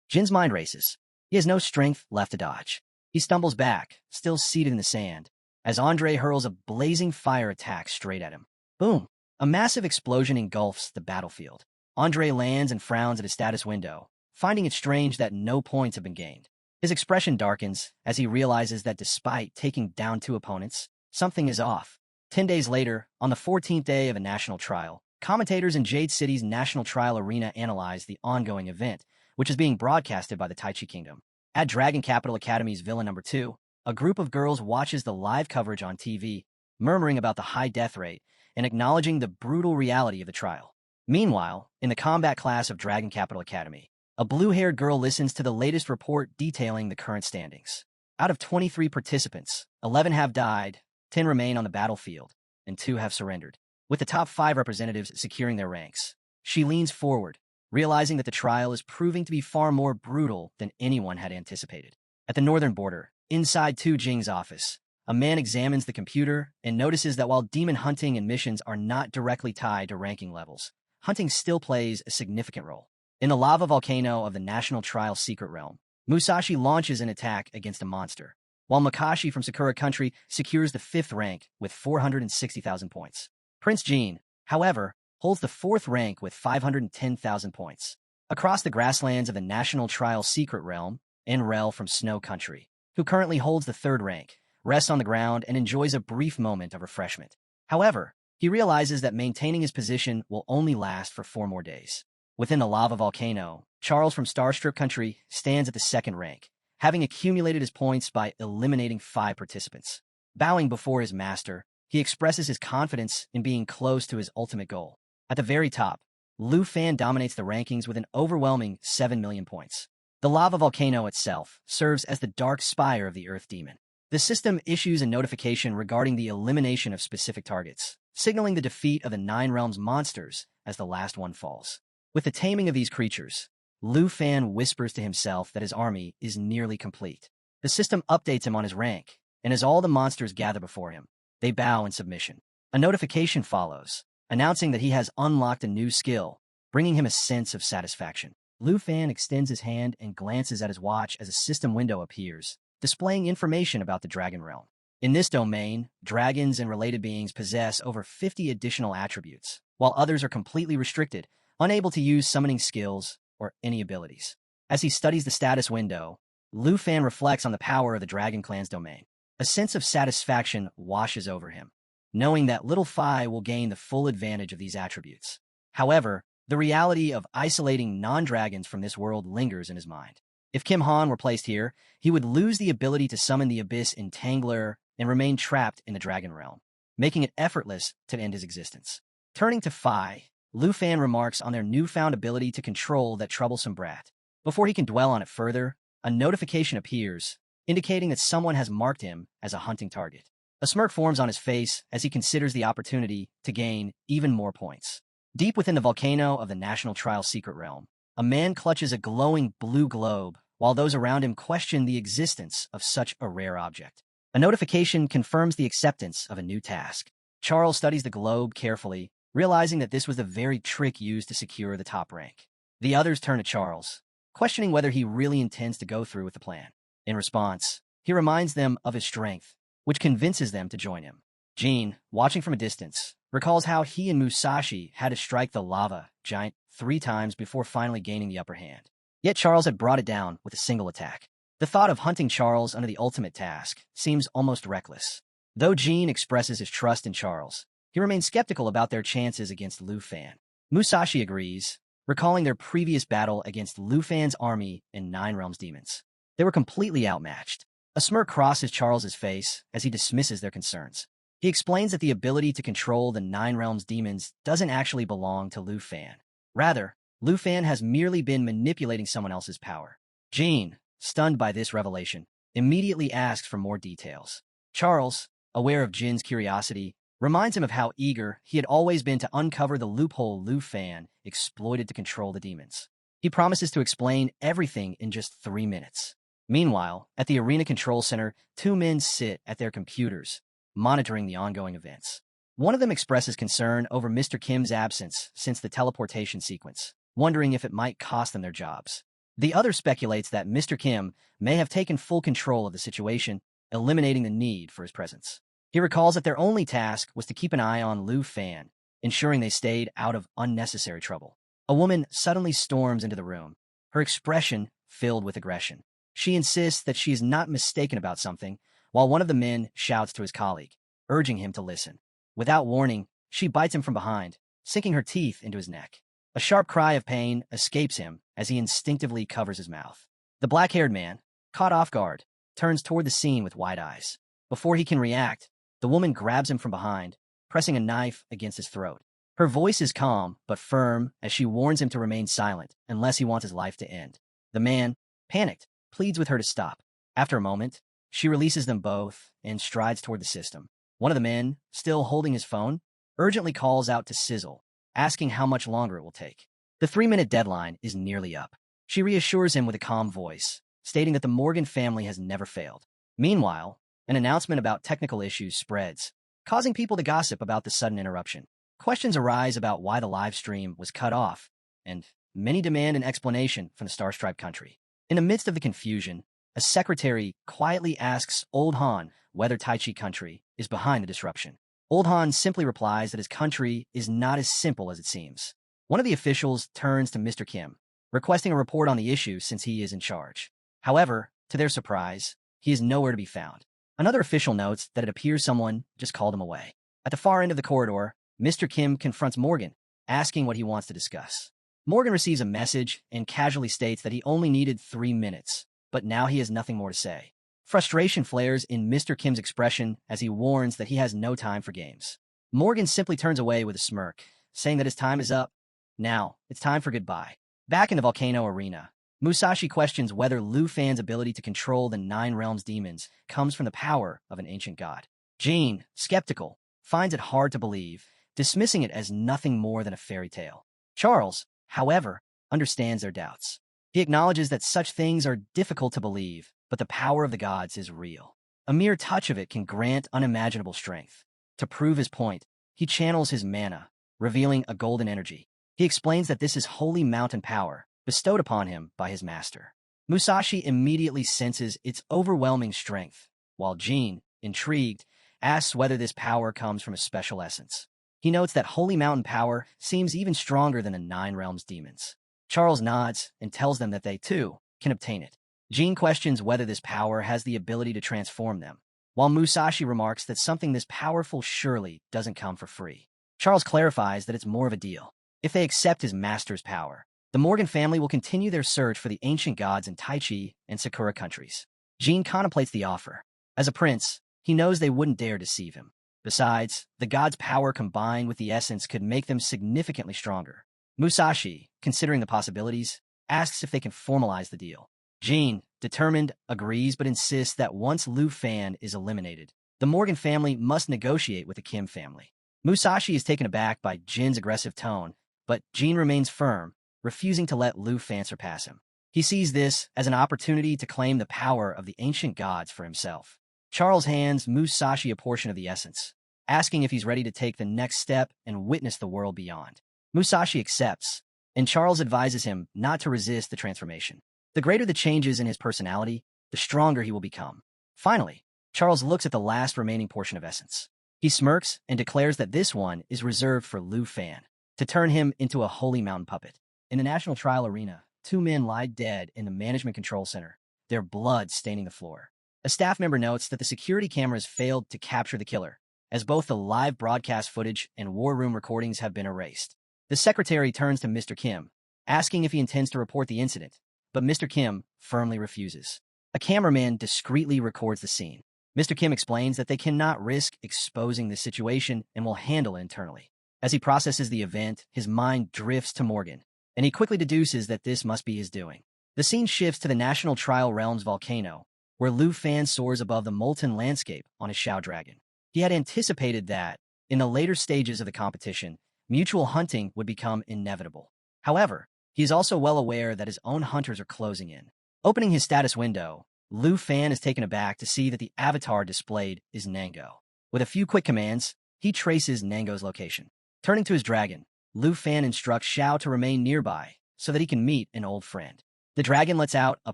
Speaker 1: Jin's mind races. He has no strength left to dodge. He stumbles back, still seated in the sand, as Andre hurls a blazing fire attack straight at him. Boom! A massive explosion engulfs the battlefield. Andre lands and frowns at his status window, finding it strange that no points have been gained. His expression darkens as he realizes that despite taking down 2 opponents, something is off. 10 days later, on the 14th day of a national trial, commentators in Jade City's National Trial Arena analyze the ongoing event, which is being broadcasted by the Taichi Kingdom. At Dragon Capital Academy's Villa No. 2, a group of girls watches the live coverage on TV, murmuring about the high death rate and acknowledging the brutal reality of the trial. Meanwhile, in the combat class of Dragon Capital Academy, a blue-haired girl listens to the latest report detailing the current standings. Out of 23 participants, 11 have died, 10 remain on the battlefield, and 2 have surrendered, with the top 5 representatives securing their ranks. She leans forward, realizing that the trial is proving to be far more brutal than anyone had anticipated. At the northern border, inside Tu Jing's office, a man examines the computer and notices that while demon hunting and missions are not directly tied to ranking levels, hunting still plays a significant role. In the lava volcano of the National Trial Secret Realm, Musashi launches an attack against a monster, while Makashi from Sakura Country secures the 5th rank with 460,000 points. Prince Jean, however, holds the 4th rank with 510,000 points. Across the grasslands of the National Trial Secret Realm, Enrel from Snow Country, who currently holds the 3rd rank, rests on the ground and enjoys a brief moment of refreshment. However, he realizes that maintaining his position will only last for 4 more days. Within the lava volcano, Charles from Starstrip Country stands at the 2nd rank, having accumulated his points by eliminating 5 participants. Bowing before his master, he expresses his confidence in being close to his ultimate goal. At the very top, Lu Fan dominates the rankings with an overwhelming 7 million points. The lava volcano itself serves as the dark spire of the Earth Demon. The system issues a notification regarding the elimination of specific targets, signaling the defeat of the 9 realms monsters as the last one falls. With the taming of these creatures, Lu Fan whispers to himself that his army is nearly complete. The system updates him on his rank, and as all the monsters gather before him, they bow in submission. A notification follows, announcing that he has unlocked a new skill, bringing him a sense of satisfaction. Lu Fan extends his hand and glances at his watch as a system window appears, displaying information about the Dragon Realm. In this domain, dragons and related beings possess over 50 additional attributes, while others are completely restricted, unable to use summoning skills or any abilities. As he studies the status window, Lu Fan reflects on the power of the Dragon Clan's domain. A sense of satisfaction washes over him, knowing that Little Phi will gain the full advantage of these attributes. However, the reality of isolating non-dragons from this world lingers in his mind. If Kim Han were placed here, he would lose the ability to summon the Abyss Entangler and remain trapped in the Dragon Realm, making it effortless to end his existence. Turning to Phi, Lu Fan remarks on their newfound ability to control that troublesome brat. Before he can dwell on it further, a notification appears, indicating that someone has marked him as a hunting target. A smirk forms on his face as he considers the opportunity to gain even more points. Deep within the volcano of the National Trial Secret Realm, a man clutches a glowing blue globe while those around him question the existence of such a rare object. A notification confirms the acceptance of a new task. Charles studies the globe carefully, realizing that this was the very trick used to secure the top rank. The others turn to Charles, questioning whether he really intends to go through with the plan. In response, he reminds them of his strength, which convinces them to join him. Jin, watching from a distance, recalls how he and Musashi had to strike the lava giant 3 times before finally gaining the upper hand. Yet Charles had brought it down with a single attack. The thought of hunting Charles under the ultimate task seems almost reckless. Though Jin expresses his trust in Charles, he remains skeptical about their chances against Lu Fan. Musashi agrees, recalling their previous battle against Lu Fan's army and Nine Realms demons. They were completely outmatched. A smirk crosses Charles's face as he dismisses their concerns. He explains that the ability to control the Nine Realms demons doesn't actually belong to Lu Fan. Rather, Lu Fan has merely been manipulating someone else's power. Jin, stunned by this revelation, immediately asks for more details. Charles, aware of Jin's curiosity, reminds him of how eager he had always been to uncover the loophole Lu Fan exploited to control the demons. He promises to explain everything in just 3 minutes. Meanwhile, at the Arena Control Center, 2 men sit at their computers, monitoring the ongoing events. One of them expresses concern over Mr. Kim's absence since the teleportation sequence, wondering if it might cost them their jobs. The other speculates that Mr. Kim may have taken full control of the situation, eliminating the need for his presence. He recalls that their only task was to keep an eye on Lu Fan, ensuring they stayed out of unnecessary trouble. A woman suddenly storms into the room, her expression filled with aggression. She insists that she is not mistaken about something, while one of the men shouts to his colleague, urging him to listen. Without warning, she bites him from behind, sinking her teeth into his neck. A sharp cry of pain escapes him as he instinctively covers his mouth. The black-haired man, caught off guard, turns toward the scene with wide eyes. Before he can react, the woman grabs him from behind, pressing a knife against his throat. Her voice is calm but firm as she warns him to remain silent unless he wants his life to end. The man, panicked, pleads with her to stop. After a moment, she releases them both and strides toward the system. One of the men, still holding his phone, urgently calls out to Sizzle, asking how much longer it will take. The 3-minute deadline is nearly up. She reassures him with a calm voice, stating that the Morgan family has never failed. Meanwhile, an announcement about technical issues spreads, causing people to gossip about the sudden interruption. Questions arise about why the live stream was cut off, and many demand an explanation from the Starstripe country. In the midst of the confusion, a secretary quietly asks Old Han whether Tai Chi country is behind the disruption. Old Han simply replies that his country is not as simple as it seems. One of the officials turns to Mr. Kim, requesting a report on the issue since he is in charge. However, to their surprise, he is nowhere to be found. Another official notes that it appears someone just called him away. At the far end of the corridor, Mr. Kim confronts Morgan, asking what he wants to discuss. Morgan receives a message and casually states that he only needed 3 minutes, but now he has nothing more to say. Frustration flares in Mr. Kim's expression as he warns that he has no time for games. Morgan simply turns away with a smirk, saying that his time is up. Now, it's time for goodbye. Back in the volcano arena, Musashi questions whether Lu Fan's ability to control the Nine Realms demons comes from the power of an ancient god. Jin, skeptical, finds it hard to believe, dismissing it as nothing more than a fairy tale. Charles, however, understands their doubts. He acknowledges that such things are difficult to believe, but the power of the gods is real. A mere touch of it can grant unimaginable strength. To prove his point, he channels his mana, revealing a golden energy. He explains that this is holy mountain power, bestowed upon him by his master. Musashi immediately senses its overwhelming strength, while Jin, intrigued, asks whether this power comes from a special essence. He notes that holy mountain power seems even stronger than the Nine Realms demons. Charles nods and tells them that they, too, can obtain it. Jin questions whether this power has the ability to transform them, while Musashi remarks that something this powerful surely doesn't come for free. Charles clarifies that it's more of a deal. If they accept his master's power, the Morgan family will continue their search for the ancient gods in Tai Chi and Sakura countries. Jin contemplates the offer. As a prince, he knows they wouldn't dare deceive him. Besides, the gods' power combined with the essence could make them significantly stronger. Musashi, considering the possibilities, asks if they can formalize the deal. Jin, determined, agrees but insists that once Lu Fan is eliminated, the Morgan family must negotiate with the Kim family. Musashi is taken aback by Jin's aggressive tone, but Jin remains firm, refusing to let Lu Fan surpass him. He sees this as an opportunity to claim the power of the ancient gods for himself. Charles hands Musashi a portion of the essence, asking if he's ready to take the next step and witness the world beyond. Musashi accepts, and Charles advises him not to resist the transformation. The greater the changes in his personality, the stronger he will become. Finally, Charles looks at the last remaining portion of essence. He smirks and declares that this one is reserved for Lu Fan, to turn him into a holy mountain puppet. In the national trial arena, two men lie dead in the management control center, their blood staining the floor. A staff member notes that the security cameras failed to capture the killer, as both the live broadcast footage and war room recordings have been erased. The secretary turns to Mr. Kim, asking if he intends to report the incident, but Mr. Kim firmly refuses. A cameraman discreetly records the scene. Mr. Kim explains that they cannot risk exposing the situation and will handle it internally. As he processes the event, his mind drifts to Morgan, and he quickly deduces that this must be his doing. The scene shifts to the National Trial Realms volcano, where Lu Fan soars above the molten landscape on his Shao Dragon. He had anticipated that, in the later stages of the competition, mutual hunting would become inevitable. However, he is also well aware that his own hunters are closing in. Opening his status window, Lu Fan is taken aback to see that the avatar displayed is Nango. With a few quick commands, he traces Nango's location. Turning to his dragon, Lu Fan instructs Shao to remain nearby so that he can meet an old friend. The dragon lets out a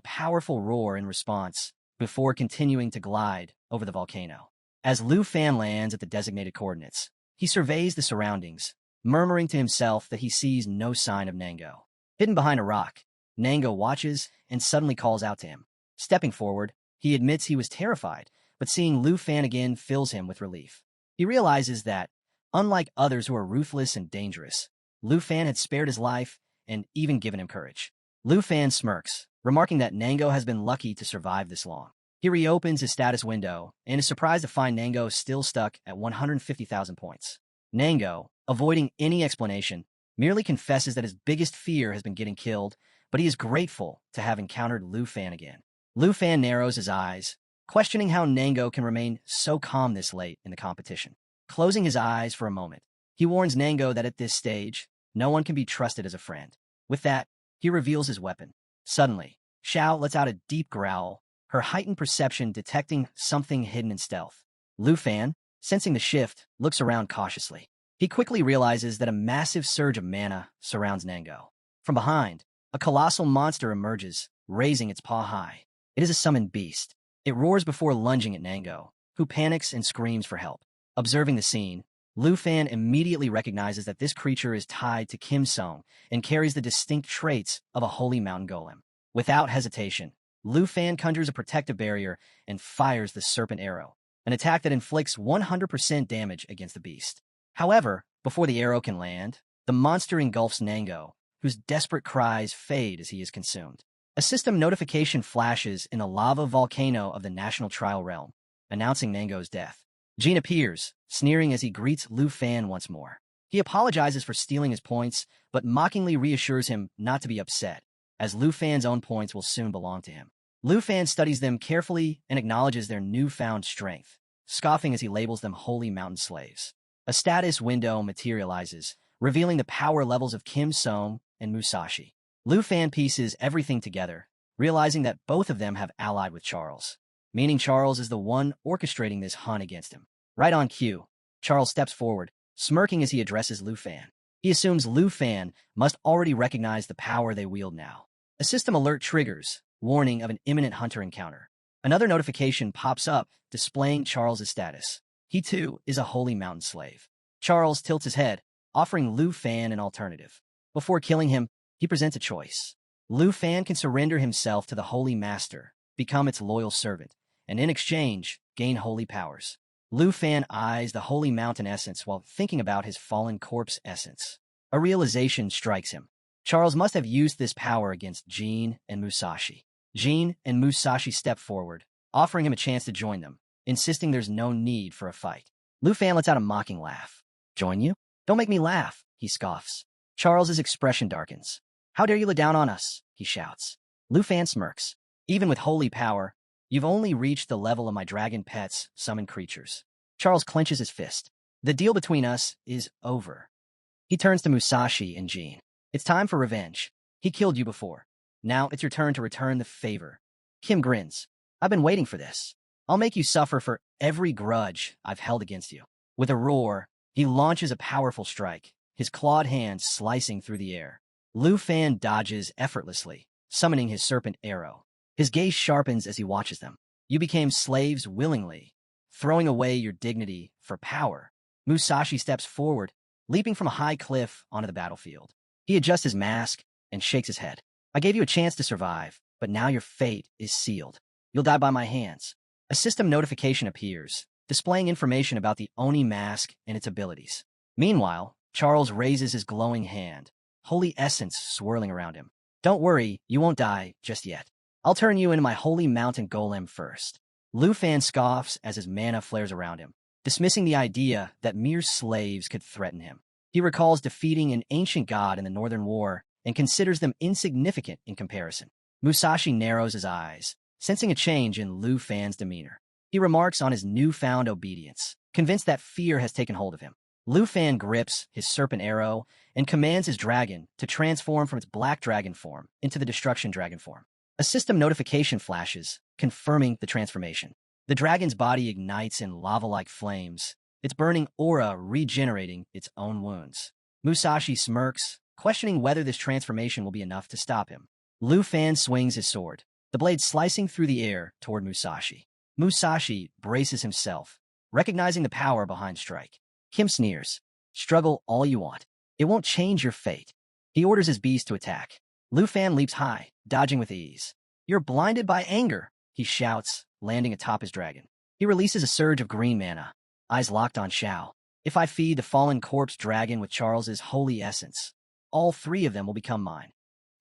Speaker 1: powerful roar in response before continuing to glide over the volcano. As Lu Fan lands at the designated coordinates, he surveys the surroundings, murmuring to himself that he sees no sign of Nango. Hidden behind a rock, Nango watches and suddenly calls out to him. Stepping forward, he admits he was terrified, but seeing Lu Fan again fills him with relief. He realizes that, unlike others who are ruthless and dangerous, Lu Fan had spared his life and even given him courage. Lu Fan smirks, remarking that Nango has been lucky to survive this long. He reopens his status window and is surprised to find Nango still stuck at 150,000 points. Nango, avoiding any explanation, merely confesses that his biggest fear has been getting killed, but he is grateful to have encountered Lu Fan again. Lu Fan narrows his eyes, questioning how Nango can remain so calm this late in the competition. Closing his eyes for a moment, he warns Nango that at this stage, no one can be trusted as a friend. With that, he reveals his weapon. Suddenly, Shao lets out a deep growl, her heightened perception detecting something hidden in stealth. Lu Fan, sensing the shift, looks around cautiously. He quickly realizes that a massive surge of mana surrounds Nango. From behind, a colossal monster emerges, raising its paw high. It is a summoned beast. It roars before lunging at Nango, who panics and screams for help. Observing the scene, Lu Fan immediately recognizes that this creature is tied to Kim Song and carries the distinct traits of a holy mountain golem. Without hesitation, Lu Fan conjures a protective barrier and fires the serpent arrow, an attack that inflicts 100% damage against the beast. However, before the arrow can land, the monster engulfs Nango, whose desperate cries fade as he is consumed. A system notification flashes in the lava volcano of the National Trial Realm, announcing Nango's death. Jean appears, sneering as he greets Lu Fan once more. He apologizes for stealing his points, but mockingly reassures him not to be upset, as Lu Fan's own points will soon belong to him. Lu Fan studies them carefully and acknowledges their newfound strength, scoffing as he labels them holy mountain slaves. A status window materializes, revealing the power levels of Kim Song and Musashi. Lu Fan pieces everything together, realizing that both of them have allied with Charles, meaning Charles is the one orchestrating this hunt against him. Right on cue, Charles steps forward, smirking as he addresses Lu Fan. He assumes Lu Fan must already recognize the power they wield now. A system alert triggers, warning of an imminent hunter encounter. Another notification pops up, displaying Charles's status. He too is a holy mountain slave. Charles tilts his head, offering Lu Fan an alternative. Before killing him, he presents a choice. Lu Fan can surrender himself to the Holy Master, become its loyal servant, and in exchange, gain holy powers. Lu Fan eyes the holy mountain essence while thinking about his fallen corpse essence. A realization strikes him. Charles must have used this power against Jean and Musashi. Jean and Musashi step forward, offering him a chance to join them, insisting there's no need for a fight. Lu Fan lets out a mocking laugh. Join you? Don't make me laugh, he scoffs. Charles's expression darkens. How dare you look down on us, he shouts. Lu Fan smirks. Even with holy power, you've only reached the level of my dragon pets, summoned creatures. Charles clenches his fist. The deal between us is over. He turns to Musashi and Jean. It's time for revenge. He killed you before. Now it's your turn to return the favor. Kim grins. I've been waiting for this. I'll make you suffer for every grudge I've held against you. With a roar, he launches a powerful strike, his clawed hands slicing through the air. Lu Fan dodges effortlessly, summoning his serpent arrow. His gaze sharpens as he watches them. You became slaves willingly, throwing away your dignity for power. Musashi steps forward, leaping from a high cliff onto the battlefield. He adjusts his mask and shakes his head. I gave you a chance to survive, but now your fate is sealed. You'll die by my hands. A system notification appears, displaying information about the Oni mask and its abilities. Meanwhile, Charles raises his glowing hand, holy essence swirling around him. Don't worry, you won't die just yet. I'll turn you into my holy mountain golem first. Lu Fan scoffs as his mana flares around him, dismissing the idea that mere slaves could threaten him. He recalls defeating an ancient god in the Northern War and considers them insignificant in comparison. Musashi narrows his eyes, sensing a change in Lu Fan's demeanor. He remarks on his newfound obedience, convinced that fear has taken hold of him. Lu Fan grips his serpent arrow and commands his dragon to transform from its black dragon form into the destruction dragon form. A system notification flashes, confirming the transformation. The dragon's body ignites in lava-like flames, its burning aura regenerating its own wounds. Musashi smirks, questioning whether this transformation will be enough to stop him. Lu Fan swings his sword, the blade slicing through the air toward Musashi. Musashi braces himself, recognizing the power behind strike. Kim sneers. Struggle all you want. It won't change your fate. He orders his beast to attack. Lu Fan leaps high, dodging with ease. You're blinded by anger, he shouts, landing atop his dragon. He releases a surge of green mana, eyes locked on Xiao. If I feed the fallen corpse dragon with Charles's holy essence, all three of them will become mine.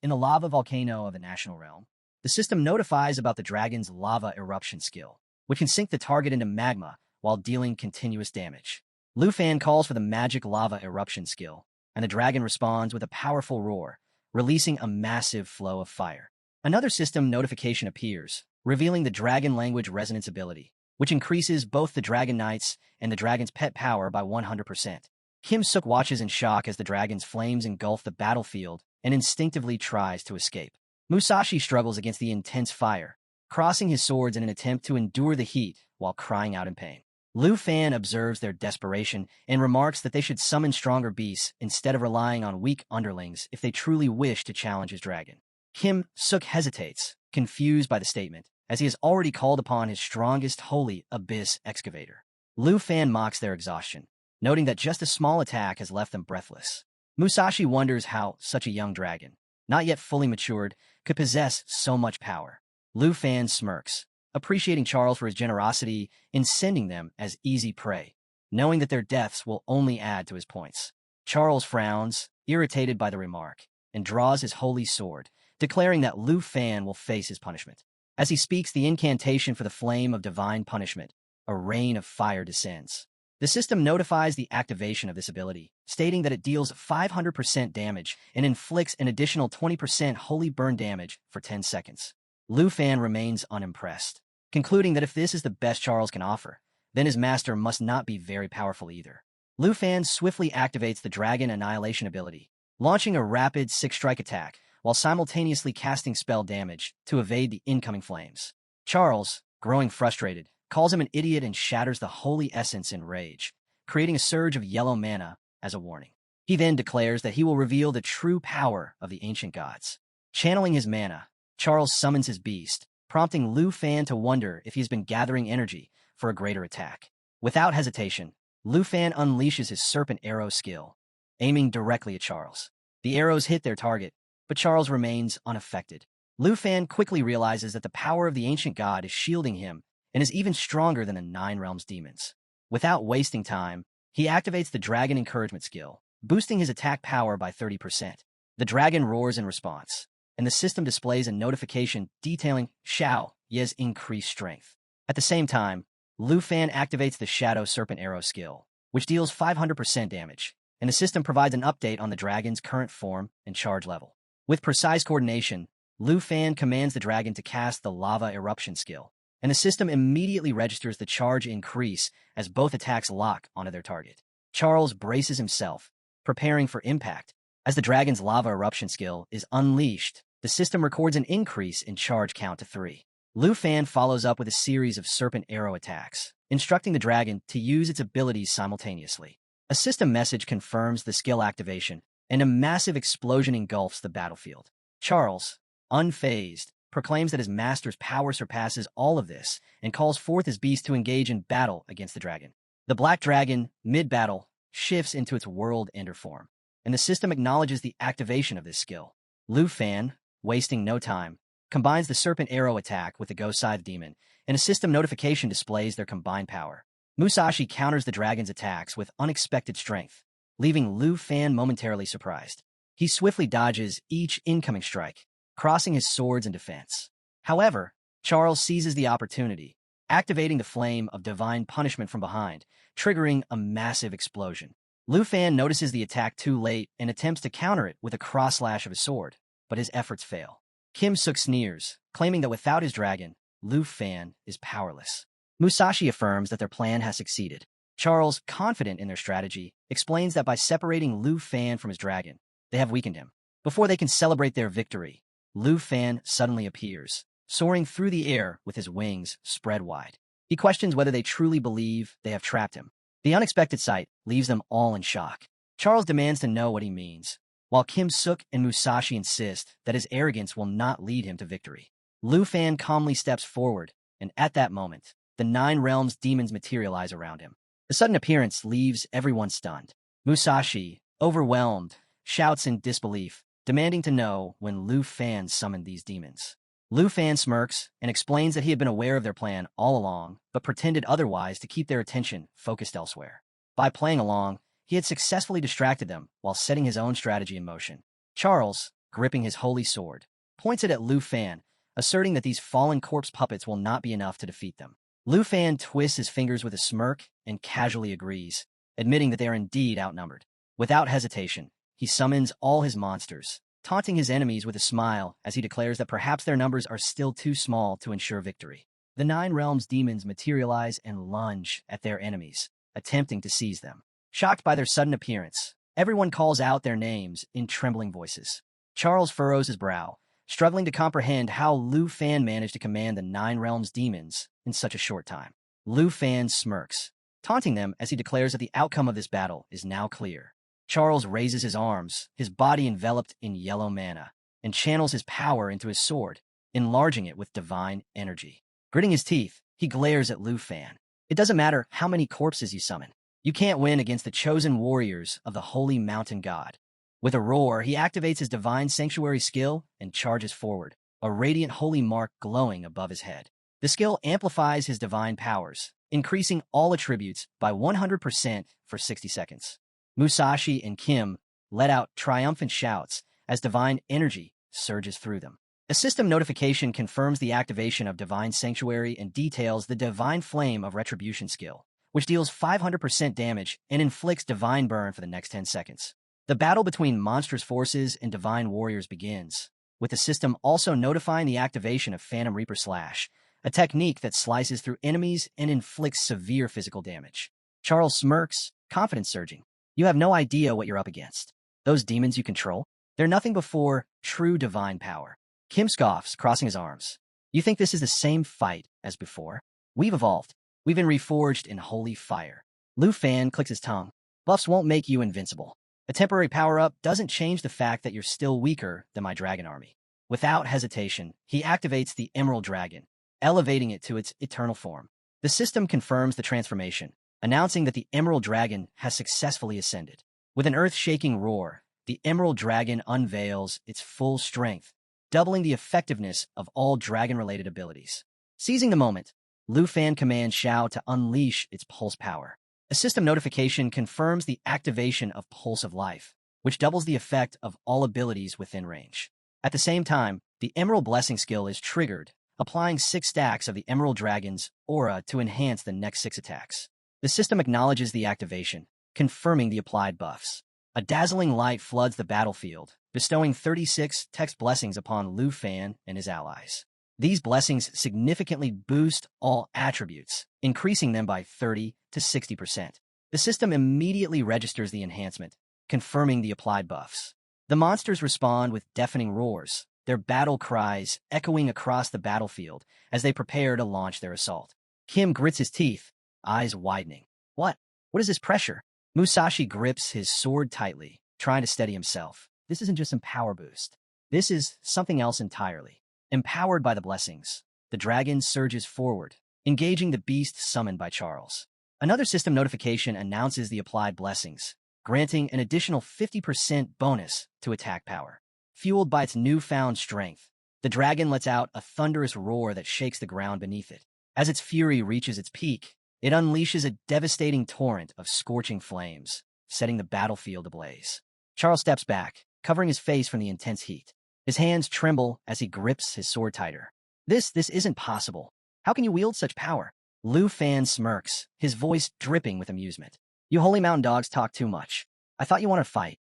Speaker 1: In the lava volcano of the national realm, the system notifies about the dragon's lava eruption skill, which can sink the target into magma while dealing continuous damage. Lu Fan calls for the magic lava eruption skill, and the dragon responds with a powerful roar, releasing a massive flow of fire. Another system notification appears, revealing the dragon language resonance ability, which increases both the Dragon Knight's and the dragon's pet power by 100%. Kim Suk watches in shock as the dragon's flames engulf the battlefield and instinctively tries to escape. Musashi struggles against the intense fire, crossing his swords in an attempt to endure the heat while crying out in pain. Lu Fan observes their desperation and remarks that they should summon stronger beasts instead of relying on weak underlings if they truly wish to challenge his dragon. Kim Suk hesitates, confused by the statement, as he has already called upon his strongest holy abyss excavator. Lu Fan mocks their exhaustion, noting that just a small attack has left them breathless. Musashi wonders how such a young dragon, not yet fully matured, could possess so much power. Lu Fan smirks, appreciating Charles for his generosity in sending them as easy prey, knowing that their deaths will only add to his points. Charles frowns, irritated by the remark, and draws his holy sword, declaring that Lu Fan will face his punishment. As he speaks the incantation for the flame of divine punishment, a rain of fire descends. The system notifies the activation of this ability, stating that it deals 500% damage and inflicts an additional 20% holy burn damage for 10 seconds. Lu Fan remains unimpressed, concluding that if this is the best Charles can offer, then his master must not be very powerful either. Lu Fan swiftly activates the Dragon Annihilation ability, launching a rapid 6-strike attack while simultaneously casting spell damage to evade the incoming flames. Charles, growing frustrated, calls him an idiot and shatters the holy essence in rage, creating a surge of yellow mana as a warning. He then declares that he will reveal the true power of the ancient gods. Channeling his mana, Charles summons his beast, prompting Lu Fan to wonder if he's been gathering energy for a greater attack. Without hesitation, Lu Fan unleashes his serpent arrow skill, aiming directly at Charles. The arrows hit their target, but Charles remains unaffected. Lu Fan quickly realizes that the power of the ancient god is shielding him and is even stronger than the Nine Realms demons. Without wasting time, he activates the Dragon Encouragement skill, boosting his attack power by 30%. The dragon roars in response, and the system displays a notification detailing Xiao Ye's increased strength. At the same time, Lu Fan activates the Shadow Serpent Arrow skill, which deals 500% damage, and the system provides an update on the dragon's current form and charge level. With precise coordination, Lu Fan commands the dragon to cast the Lava Eruption skill, and the system immediately registers the charge increase as both attacks lock onto their target. Charles braces himself, preparing for impact. As the dragon's Lava Eruption skill is unleashed, the system records an increase in charge count to 3. Lu Fan follows up with a series of serpent arrow attacks, instructing the dragon to use its abilities simultaneously. A system message confirms the skill activation, and a massive explosion engulfs the battlefield. Charles, unfazed, proclaims that his master's power surpasses all of this and calls forth his beast to engage in battle against the dragon. The black dragon, mid-battle, shifts into its world-ender form, and the system acknowledges the activation of this skill. Lu Fan, wasting no time, combines the serpent arrow attack with the ghost scythe demon, and a system notification displays their combined power. Musashi counters the dragon's attacks with unexpected strength, leaving Lu Fan momentarily surprised. He swiftly dodges each incoming strike, crossing his swords in defense. However, Charles seizes the opportunity, activating the flame of divine punishment from behind, triggering a massive explosion. Lu Fan notices the attack too late and attempts to counter it with a cross-slash of his sword, but his efforts fail. Kim Suk sneers, claiming that without his dragon, Lu Fan is powerless. Musashi affirms that their plan has succeeded. Charles, confident in their strategy, explains that by separating Lu Fan from his dragon, they have weakened him. Before they can celebrate their victory, Lu Fan suddenly appears, soaring through the air with his wings spread wide. He questions whether they truly believe they have trapped him. The unexpected sight leaves them all in shock. Charles demands to know what he means, while Kim Suk and Musashi insist that his arrogance will not lead him to victory. Lu Fan calmly steps forward, and at that moment, the Nine Realms demons materialize around him. The sudden appearance leaves everyone stunned. Musashi, overwhelmed, shouts in disbelief, demanding to know when Lu Fan summoned these demons. Lu Fan smirks and explains that he had been aware of their plan all along, but pretended otherwise to keep their attention focused elsewhere. By playing along, he had successfully distracted them while setting his own strategy in motion. Charles, gripping his holy sword, points it at Lu Fan, asserting that these fallen corpse puppets will not be enough to defeat them. Lu Fan twists his fingers with a smirk and casually agrees, admitting that they are indeed outnumbered. Without hesitation, he summons all his monsters, taunting his enemies with a smile as he declares that perhaps their numbers are still too small to ensure victory. The Nine Realms demons materialize and lunge at their enemies, attempting to seize them. Shocked by their sudden appearance, everyone calls out their names in trembling voices. Charles furrows his brow, struggling to comprehend how Lu Fan managed to command the Nine Realms demons in such a short time. Lu Fan smirks, taunting them as he declares that the outcome of this battle is now clear. Charles raises his arms, his body enveloped in yellow mana, and channels his power into his sword, enlarging it with divine energy. Gritting his teeth, he glares at Lu Fan. It doesn't matter how many corpses you summon. You can't win against the chosen warriors of the holy mountain god. With a roar, he activates his divine sanctuary skill and charges forward, a radiant holy mark glowing above his head. The skill amplifies his divine powers, increasing all attributes by 100% for 60 seconds. Musashi and Kim let out triumphant shouts as divine energy surges through them. A system notification confirms the activation of Divine Sanctuary and details the Divine Flame of Retribution skill, which deals 500% damage and inflicts divine burn for the next 10 seconds. The battle between monstrous forces and divine warriors begins, with the system also notifying the activation of Phantom Reaper Slash, a technique that slices through enemies and inflicts severe physical damage. Charles smirks, confidence surging. You have no idea what you're up against. Those demons you control, they're nothing before true divine power. Kim scoffs, crossing his arms. You think this is the same fight as before? We've evolved. We've been reforged in holy fire. Lu Fan clicks his tongue. Buffs won't make you invincible. A temporary power-up doesn't change the fact that you're still weaker than my dragon army. Without hesitation, he activates the Emerald Dragon, elevating it to its eternal form. The system confirms the transformation, announcing that the Emerald Dragon has successfully ascended. With an earth-shaking roar, the Emerald Dragon unveils its full strength, doubling the effectiveness of all dragon-related abilities. Seizing the moment, Lu Fan commands Xiao to unleash its pulse power. A system notification confirms the activation of Pulse of Life, which doubles the effect of all abilities within range. At the same time, the Emerald Blessing skill is triggered, applying 6 stacks of the Emerald Dragon's aura to enhance the next 6 attacks. The system acknowledges the activation, confirming the applied buffs. A dazzling light floods the battlefield, bestowing 36 text blessings upon Lu Fan and his allies. These blessings significantly boost all attributes, increasing them by 30 to 60%. The system immediately registers the enhancement, confirming the applied buffs. The monsters respond with deafening roars, their battle cries echoing across the battlefield as they prepare to launch their assault. Kim grits his teeth, eyes widening. What? What is this pressure? Musashi grips his sword tightly, trying to steady himself. This isn't just some power boost. This is something else entirely. Empowered by the blessings, the dragon surges forward, engaging the beast summoned by Charles. Another system notification announces the applied blessings, granting an additional 50% bonus to attack power. Fueled by its newfound strength, the dragon lets out a thunderous roar that shakes the ground beneath it. As its fury reaches its peak, it unleashes a devastating torrent of scorching flames, setting the battlefield ablaze. Charles steps back, covering his face from the intense heat. His hands tremble as he grips his sword tighter. This isn't possible. How can you wield such power? Lu Fan smirks, his voice dripping with amusement. You Holy Mountain dogs talk too much. I thought you wanted to fight.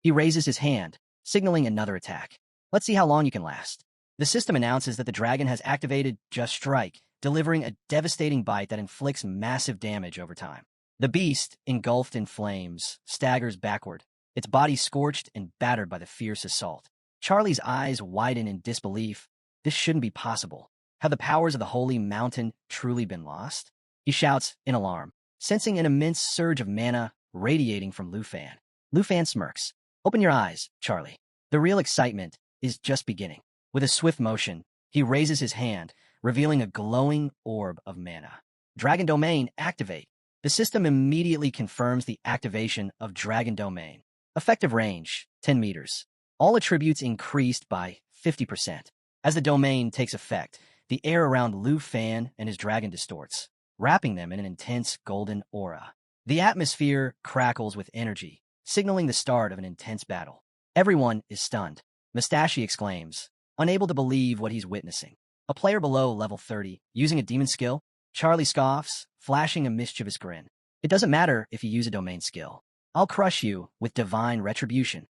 Speaker 1: He raises his hand, signaling another attack. Let's see how long you can last. The system announces that the dragon has activated Just Strike, delivering a devastating bite that inflicts massive damage over time. The beast, engulfed in flames, staggers backward, its body scorched and battered by the fierce assault. Charlie's eyes widen in disbelief. This shouldn't be possible. Have the powers of the Holy Mountain truly been lost? He shouts in alarm, sensing an immense surge of mana radiating from Lu Fan. Lu Fan smirks. Open your eyes, Charlie. The real excitement is just beginning. With a swift motion, he raises his hand, revealing a glowing orb of mana. Dragon Domain, activate. The system immediately confirms the activation of Dragon Domain. Effective range, 10 meters. All attributes increased by 50%. As the domain takes effect, the air around Lu Fan and his dragon distorts, wrapping them in an intense golden aura. The atmosphere crackles with energy, signaling the start of an intense battle. Everyone is stunned. Mustache exclaims, unable to believe what he's witnessing. A player below level 30, using a demon skill? Charlie scoffs, flashing a mischievous grin. It doesn't matter if you use a domain skill. I'll crush you with divine retribution.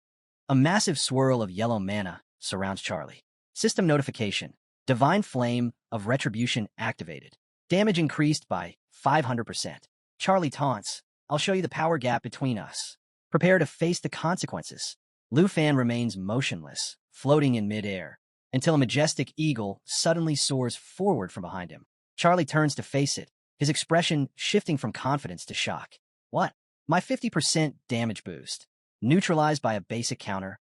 Speaker 1: A massive swirl of yellow mana surrounds Charlie. System notification. Divine Flame of Retribution activated. Damage increased by 500%. Charlie taunts, I'll show you the power gap between us. Prepare to face the consequences. Lu Fan remains motionless, floating in midair, until a majestic eagle suddenly soars forward from behind him. Charlie turns to face it, his expression shifting from confidence to shock. What? My 50% damage boost. Neutralized by a basic counter.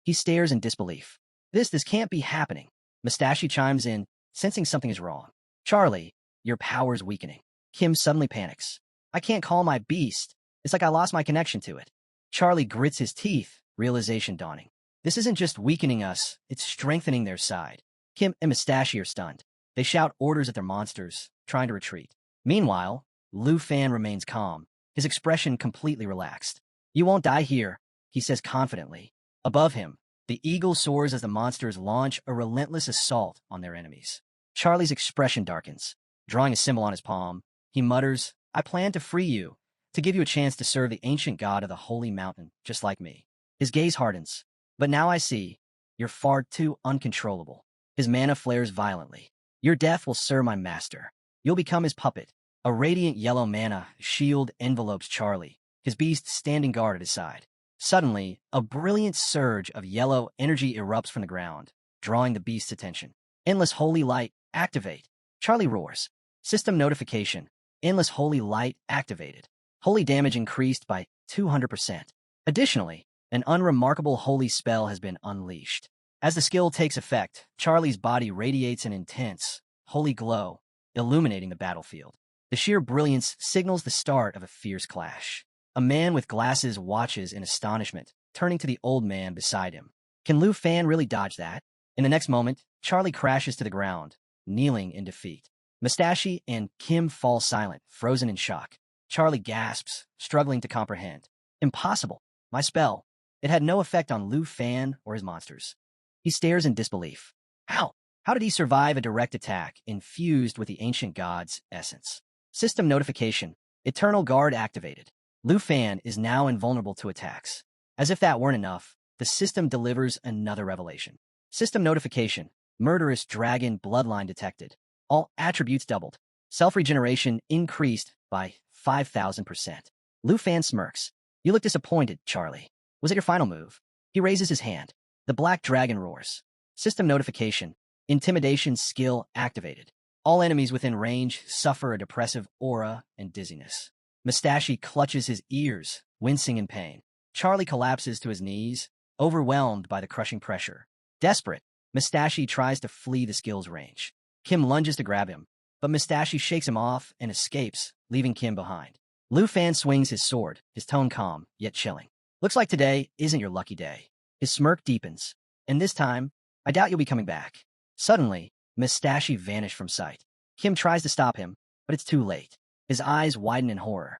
Speaker 1: He stares in disbelief. This can't be happening. Mustache chimes in, sensing something is wrong. Charlie, your power's weakening. Kim suddenly panics. I can't call my beast. It's like I lost my connection to it. Charlie grits his teeth, realization dawning. This isn't just weakening us, it's strengthening their side. Kim and Mustache are stunned. They shout orders at their monsters, trying to retreat. Meanwhile, Lu Fan remains calm, his expression completely relaxed. You won't die here, he says confidently. Above him, the eagle soars as the monsters launch a relentless assault on their enemies. Charlie's expression darkens. Drawing a symbol on his palm, he mutters, I plan to free you, to give you a chance to serve the ancient god of the Holy Mountain, just like me. His gaze hardens. But now I see, you're far too uncontrollable. His mana flares violently. Your death will serve my master. You'll become his puppet. A radiant yellow mana shield envelopes Charlie, his beast standing guard at his side. Suddenly, a brilliant surge of yellow energy erupts from the ground, drawing the beast's attention. Endless Holy Light, activate. Charlie roars. System notification. Endless Holy Light activated. Holy damage increased by 200%. Additionally, an unremarkable holy spell has been unleashed. As the skill takes effect, Charlie's body radiates an intense, holy glow, illuminating the battlefield. The sheer brilliance signals the start of a fierce clash. A man with glasses watches in astonishment, turning to the old man beside him. Can Lu Fan really dodge that? In the next moment, Charlie crashes to the ground, kneeling in defeat. Mustache and Kim fall silent, frozen in shock. Charlie gasps, struggling to comprehend. Impossible. My spell. It had no effect on Lu Fan or his monsters. He stares in disbelief. How? How did he survive a direct attack infused with the ancient god's essence? System notification. Eternal Guard activated. Lu Fan is now invulnerable to attacks. As if that weren't enough, the system delivers another revelation. System notification. Murderous dragon bloodline detected. All attributes doubled. Self-regeneration increased by 5,000%. Lu Fan smirks. You look disappointed, Charlie. Was it your final move? He raises his hand. The black dragon roars. System notification. Intimidation skill activated. All enemies within range suffer a depressive aura and dizziness. Mustache clutches his ears, wincing in pain. Charlie collapses to his knees, overwhelmed by the crushing pressure. Desperate, Mustache tries to flee the skill's range. Kim lunges to grab him, but Mustache shakes him off and escapes, leaving Kim behind. Lu Fan swings his sword, his tone calm, yet chilling. Looks like today isn't your lucky day. His smirk deepens, and this time, I doubt you'll be coming back. Suddenly, Mustache vanished from sight. Kim tries to stop him, but it's too late. His eyes widen in horror.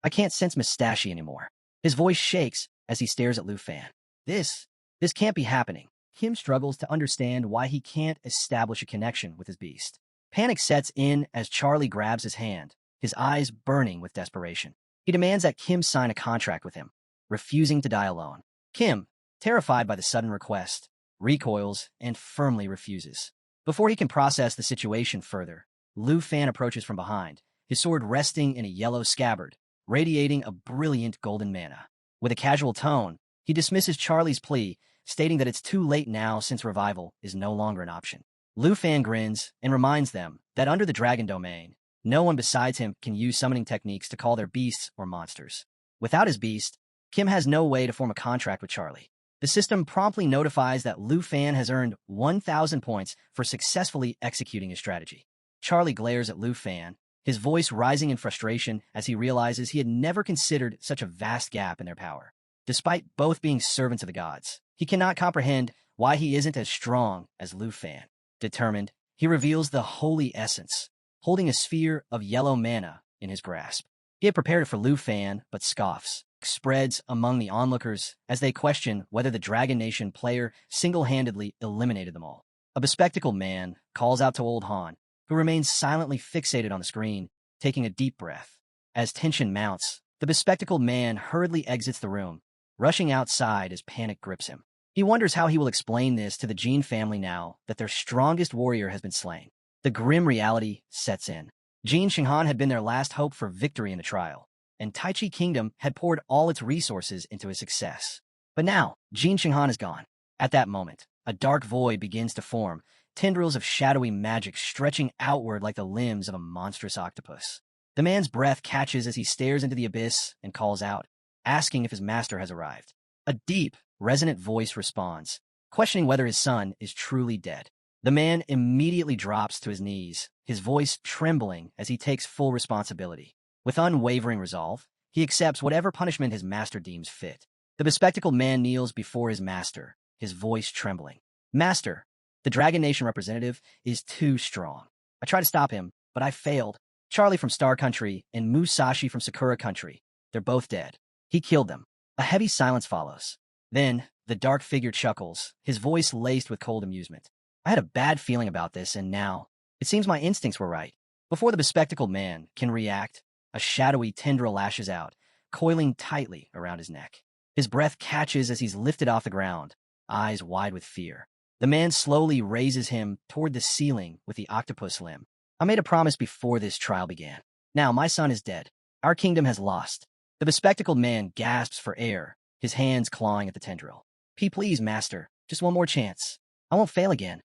Speaker 1: I can't sense Mustache anymore. His voice shakes as he stares at Lu Fan. This can't be happening. Kim struggles to understand why he can't establish a connection with his beast. Panic sets in as Charlie grabs his hand, his eyes burning with desperation. He demands that Kim sign a contract with him, refusing to die alone. Kim, terrified by the sudden request, recoils and firmly refuses. Before he can process the situation further, Lu Fan approaches from behind, his sword resting in a yellow scabbard, radiating a brilliant golden mana. With a casual tone, he dismisses Charlie's plea, stating that it's too late now since revival is no longer an option. Lu Fan grins and reminds them that under the dragon domain, no one besides him can use summoning techniques to call their beasts or monsters. Without his beast, Kim has no way to form a contract with Charlie. The system promptly notifies that Lu Fan has earned 1,000 points for successfully executing his strategy. Charlie glares at Lu Fan, his voice rising in frustration as he realizes he had never considered such a vast gap in their power. Despite both being servants of the gods, he cannot comprehend why he isn't as strong as Lu Fan. Determined, he reveals the holy essence, holding a sphere of yellow mana in his grasp. He had prepared it for Lu Fan, but scoffs spreads among the onlookers as they question whether the Dragon Nation player single-handedly eliminated them all. A bespectacled man calls out to Old Han, who remains silently fixated on the screen, taking a deep breath. As tension mounts, the bespectacled man hurriedly exits the room, rushing outside as panic grips him. He wonders how he will explain this to the Jin family now that their strongest warrior has been slain. The grim reality sets in. Jin Shinghan had been their last hope for victory in the trial, and Taichi Kingdom had poured all its resources into his success. But now, Jin Shinghan is gone. At that moment, a dark void begins to form, tendrils of shadowy magic stretching outward like the limbs of a monstrous octopus. The man's breath catches as he stares into the abyss and calls out, asking if his master has arrived. A deep, resonant voice responds, questioning whether his son is truly dead. The man immediately drops to his knees, his voice trembling as he takes full responsibility. With unwavering resolve, he accepts whatever punishment his master deems fit. The bespectacled man kneels before his master, his voice trembling. Master, the Dragon Nation representative is too strong. I tried to stop him, but I failed. Charlie from Star Country and Musashi from Sakura Country. They're both dead. He killed them. A heavy silence follows. Then, the dark figure chuckles, his voice laced with cold amusement. I had a bad feeling about this, and now, it seems my instincts were right. Before the bespectacled man can react, a shadowy tendril lashes out, coiling tightly around his neck. His breath catches as he's lifted off the ground, eyes wide with fear. The man slowly raises him toward the ceiling with the octopus limb. I made a promise before this trial began. Now my son is dead. Our kingdom has lost. The bespectacled man gasps for air, his hands clawing at the tendril. Please, master, just one more chance. I won't fail again.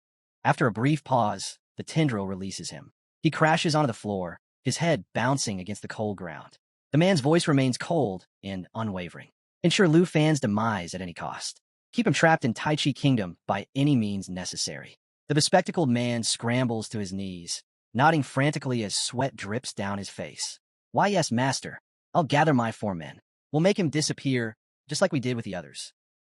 Speaker 1: After a brief pause, the tendril releases him. He crashes onto the floor, his head bouncing against the cold ground. The man's voice remains cold and unwavering. Ensure Lu Fan's demise at any cost. Keep him trapped in Taichi Kingdom by any means necessary. The bespectacled man scrambles to his knees, nodding frantically as sweat drips down his face. Why, yes, master. I'll gather my 4 men. We'll make him disappear, just like we did with the others.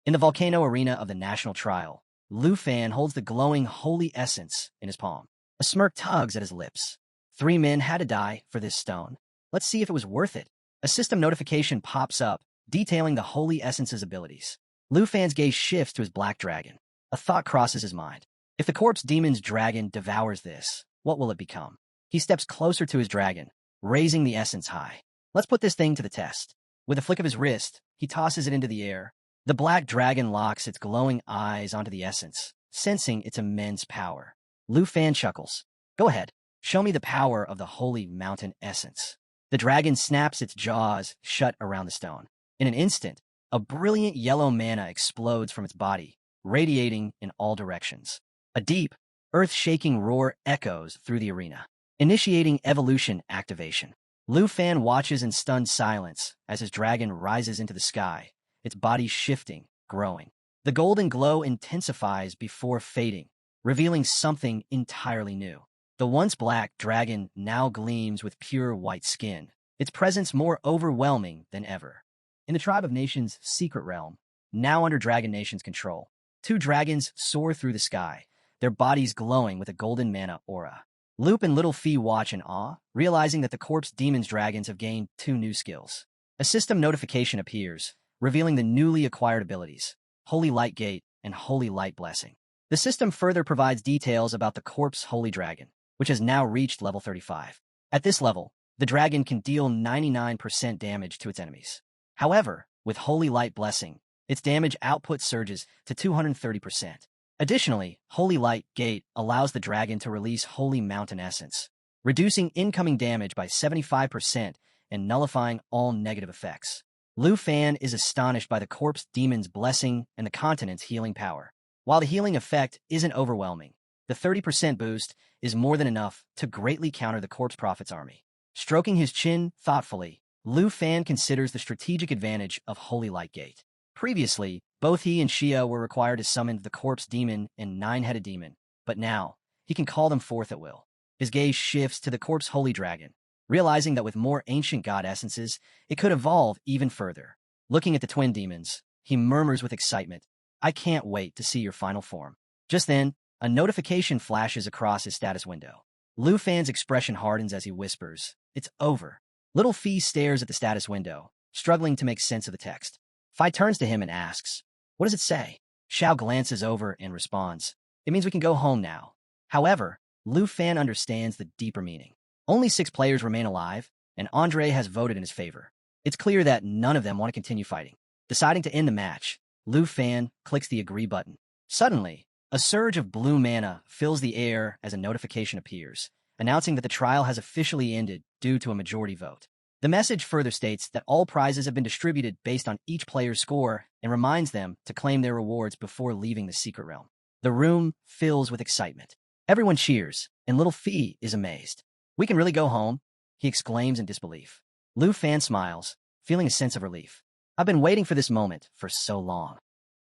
Speaker 1: In the volcano arena of the national trial, Lu Fan holds the glowing holy essence in his palm. A smirk tugs at his lips. 3 men had to die for this stone. Let's see if it was worth it. A system notification pops up, detailing the holy essence's abilities. Lu Fan's gaze shifts to his black dragon. A thought crosses his mind. If the corpse demon's dragon devours this, what will it become? He steps closer to his dragon, raising the essence high. Let's put this thing to the test. With a flick of his wrist, he tosses it into the air. The black dragon locks its glowing eyes onto the essence, sensing its immense power. Lu Fan chuckles. Go ahead, show me the power of the holy mountain essence. The dragon snaps its jaws shut around the stone. In an instant, a brilliant yellow mana explodes from its body, radiating in all directions. A deep, earth-shaking roar echoes through the arena, initiating evolution activation. Lu Fan watches in stunned silence as his dragon rises into the sky, its body shifting, growing. The golden glow intensifies before fading, revealing something entirely new. The once black dragon now gleams with pure white skin, its presence more overwhelming than ever. In the Tribe of Nations' secret realm, now under Dragon Nation's control, two dragons soar through the sky, their bodies glowing with a golden mana aura. Loop and Little Fee watch in awe, realizing that the Corpse Demon's dragons have gained two new skills. A system notification appears, revealing the newly acquired abilities, Holy Light Gate and Holy Light Blessing. The system further provides details about the Corpse Holy Dragon, which has now reached level 35. At this level, the dragon can deal 99% damage to its enemies. However, with Holy Light Blessing, its damage output surges to 230%. Additionally, Holy Light Gate allows the dragon to release Holy Mountain Essence, reducing incoming damage by 75% and nullifying all negative effects. Lu Fan is astonished by the Corpse Demon's blessing and the continent's healing power. While the healing effect isn't overwhelming, the 30% boost is more than enough to greatly counter the Corpse Prophet's army. Stroking his chin thoughtfully, Lu Fan considers the strategic advantage of Holy Light Gate. Previously, both he and Xia were required to summon the Corpse Demon and Nine-Headed Demon, but now, he can call them forth at will. His gaze shifts to the Corpse Holy Dragon, realizing that with more ancient god essences, it could evolve even further. Looking at the twin demons, he murmurs with excitement, "I can't wait to see your final form." Just then, a notification flashes across his status window. Lu Fan's expression hardens as he whispers, "It's over." Little Fee stares at the status window, struggling to make sense of the text. Fi turns to him and asks, "What does it say?" Xiao glances over and responds, "It means we can go home now." However, Lu Fan understands the deeper meaning. Only 6 players remain alive, and Andre has voted in his favor. It's clear that none of them want to continue fighting. Deciding to end the match, Lu Fan clicks the agree button. Suddenly, a surge of blue mana fills the air as a notification appears, announcing that the trial has officially ended due to a majority vote. The message further states that all prizes have been distributed based on each player's score and reminds them to claim their rewards before leaving the secret realm. The room fills with excitement. Everyone cheers, and Little Fee is amazed. "We can really go home?" he exclaims in disbelief. Lu Fan smiles, feeling a sense of relief. "I've been waiting for this moment for so long."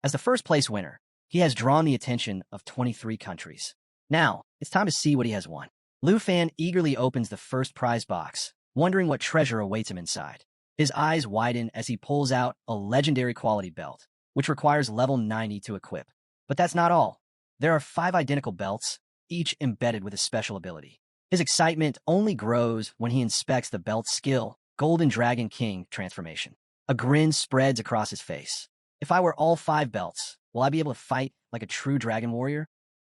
Speaker 1: As the first place winner, he has drawn the attention of 23 countries. Now, it's time to see what he has won. Lu Fan eagerly opens the first prize box, wondering what treasure awaits him inside. His eyes widen as he pulls out a legendary quality belt, which requires level 90 to equip. But that's not all. There are 5 identical belts, each embedded with a special ability. His excitement only grows when he inspects the belt's skill, Golden Dragon King transformation. A grin spreads across his face. "If I were all 5 belts, will I be able to fight like a true dragon warrior?"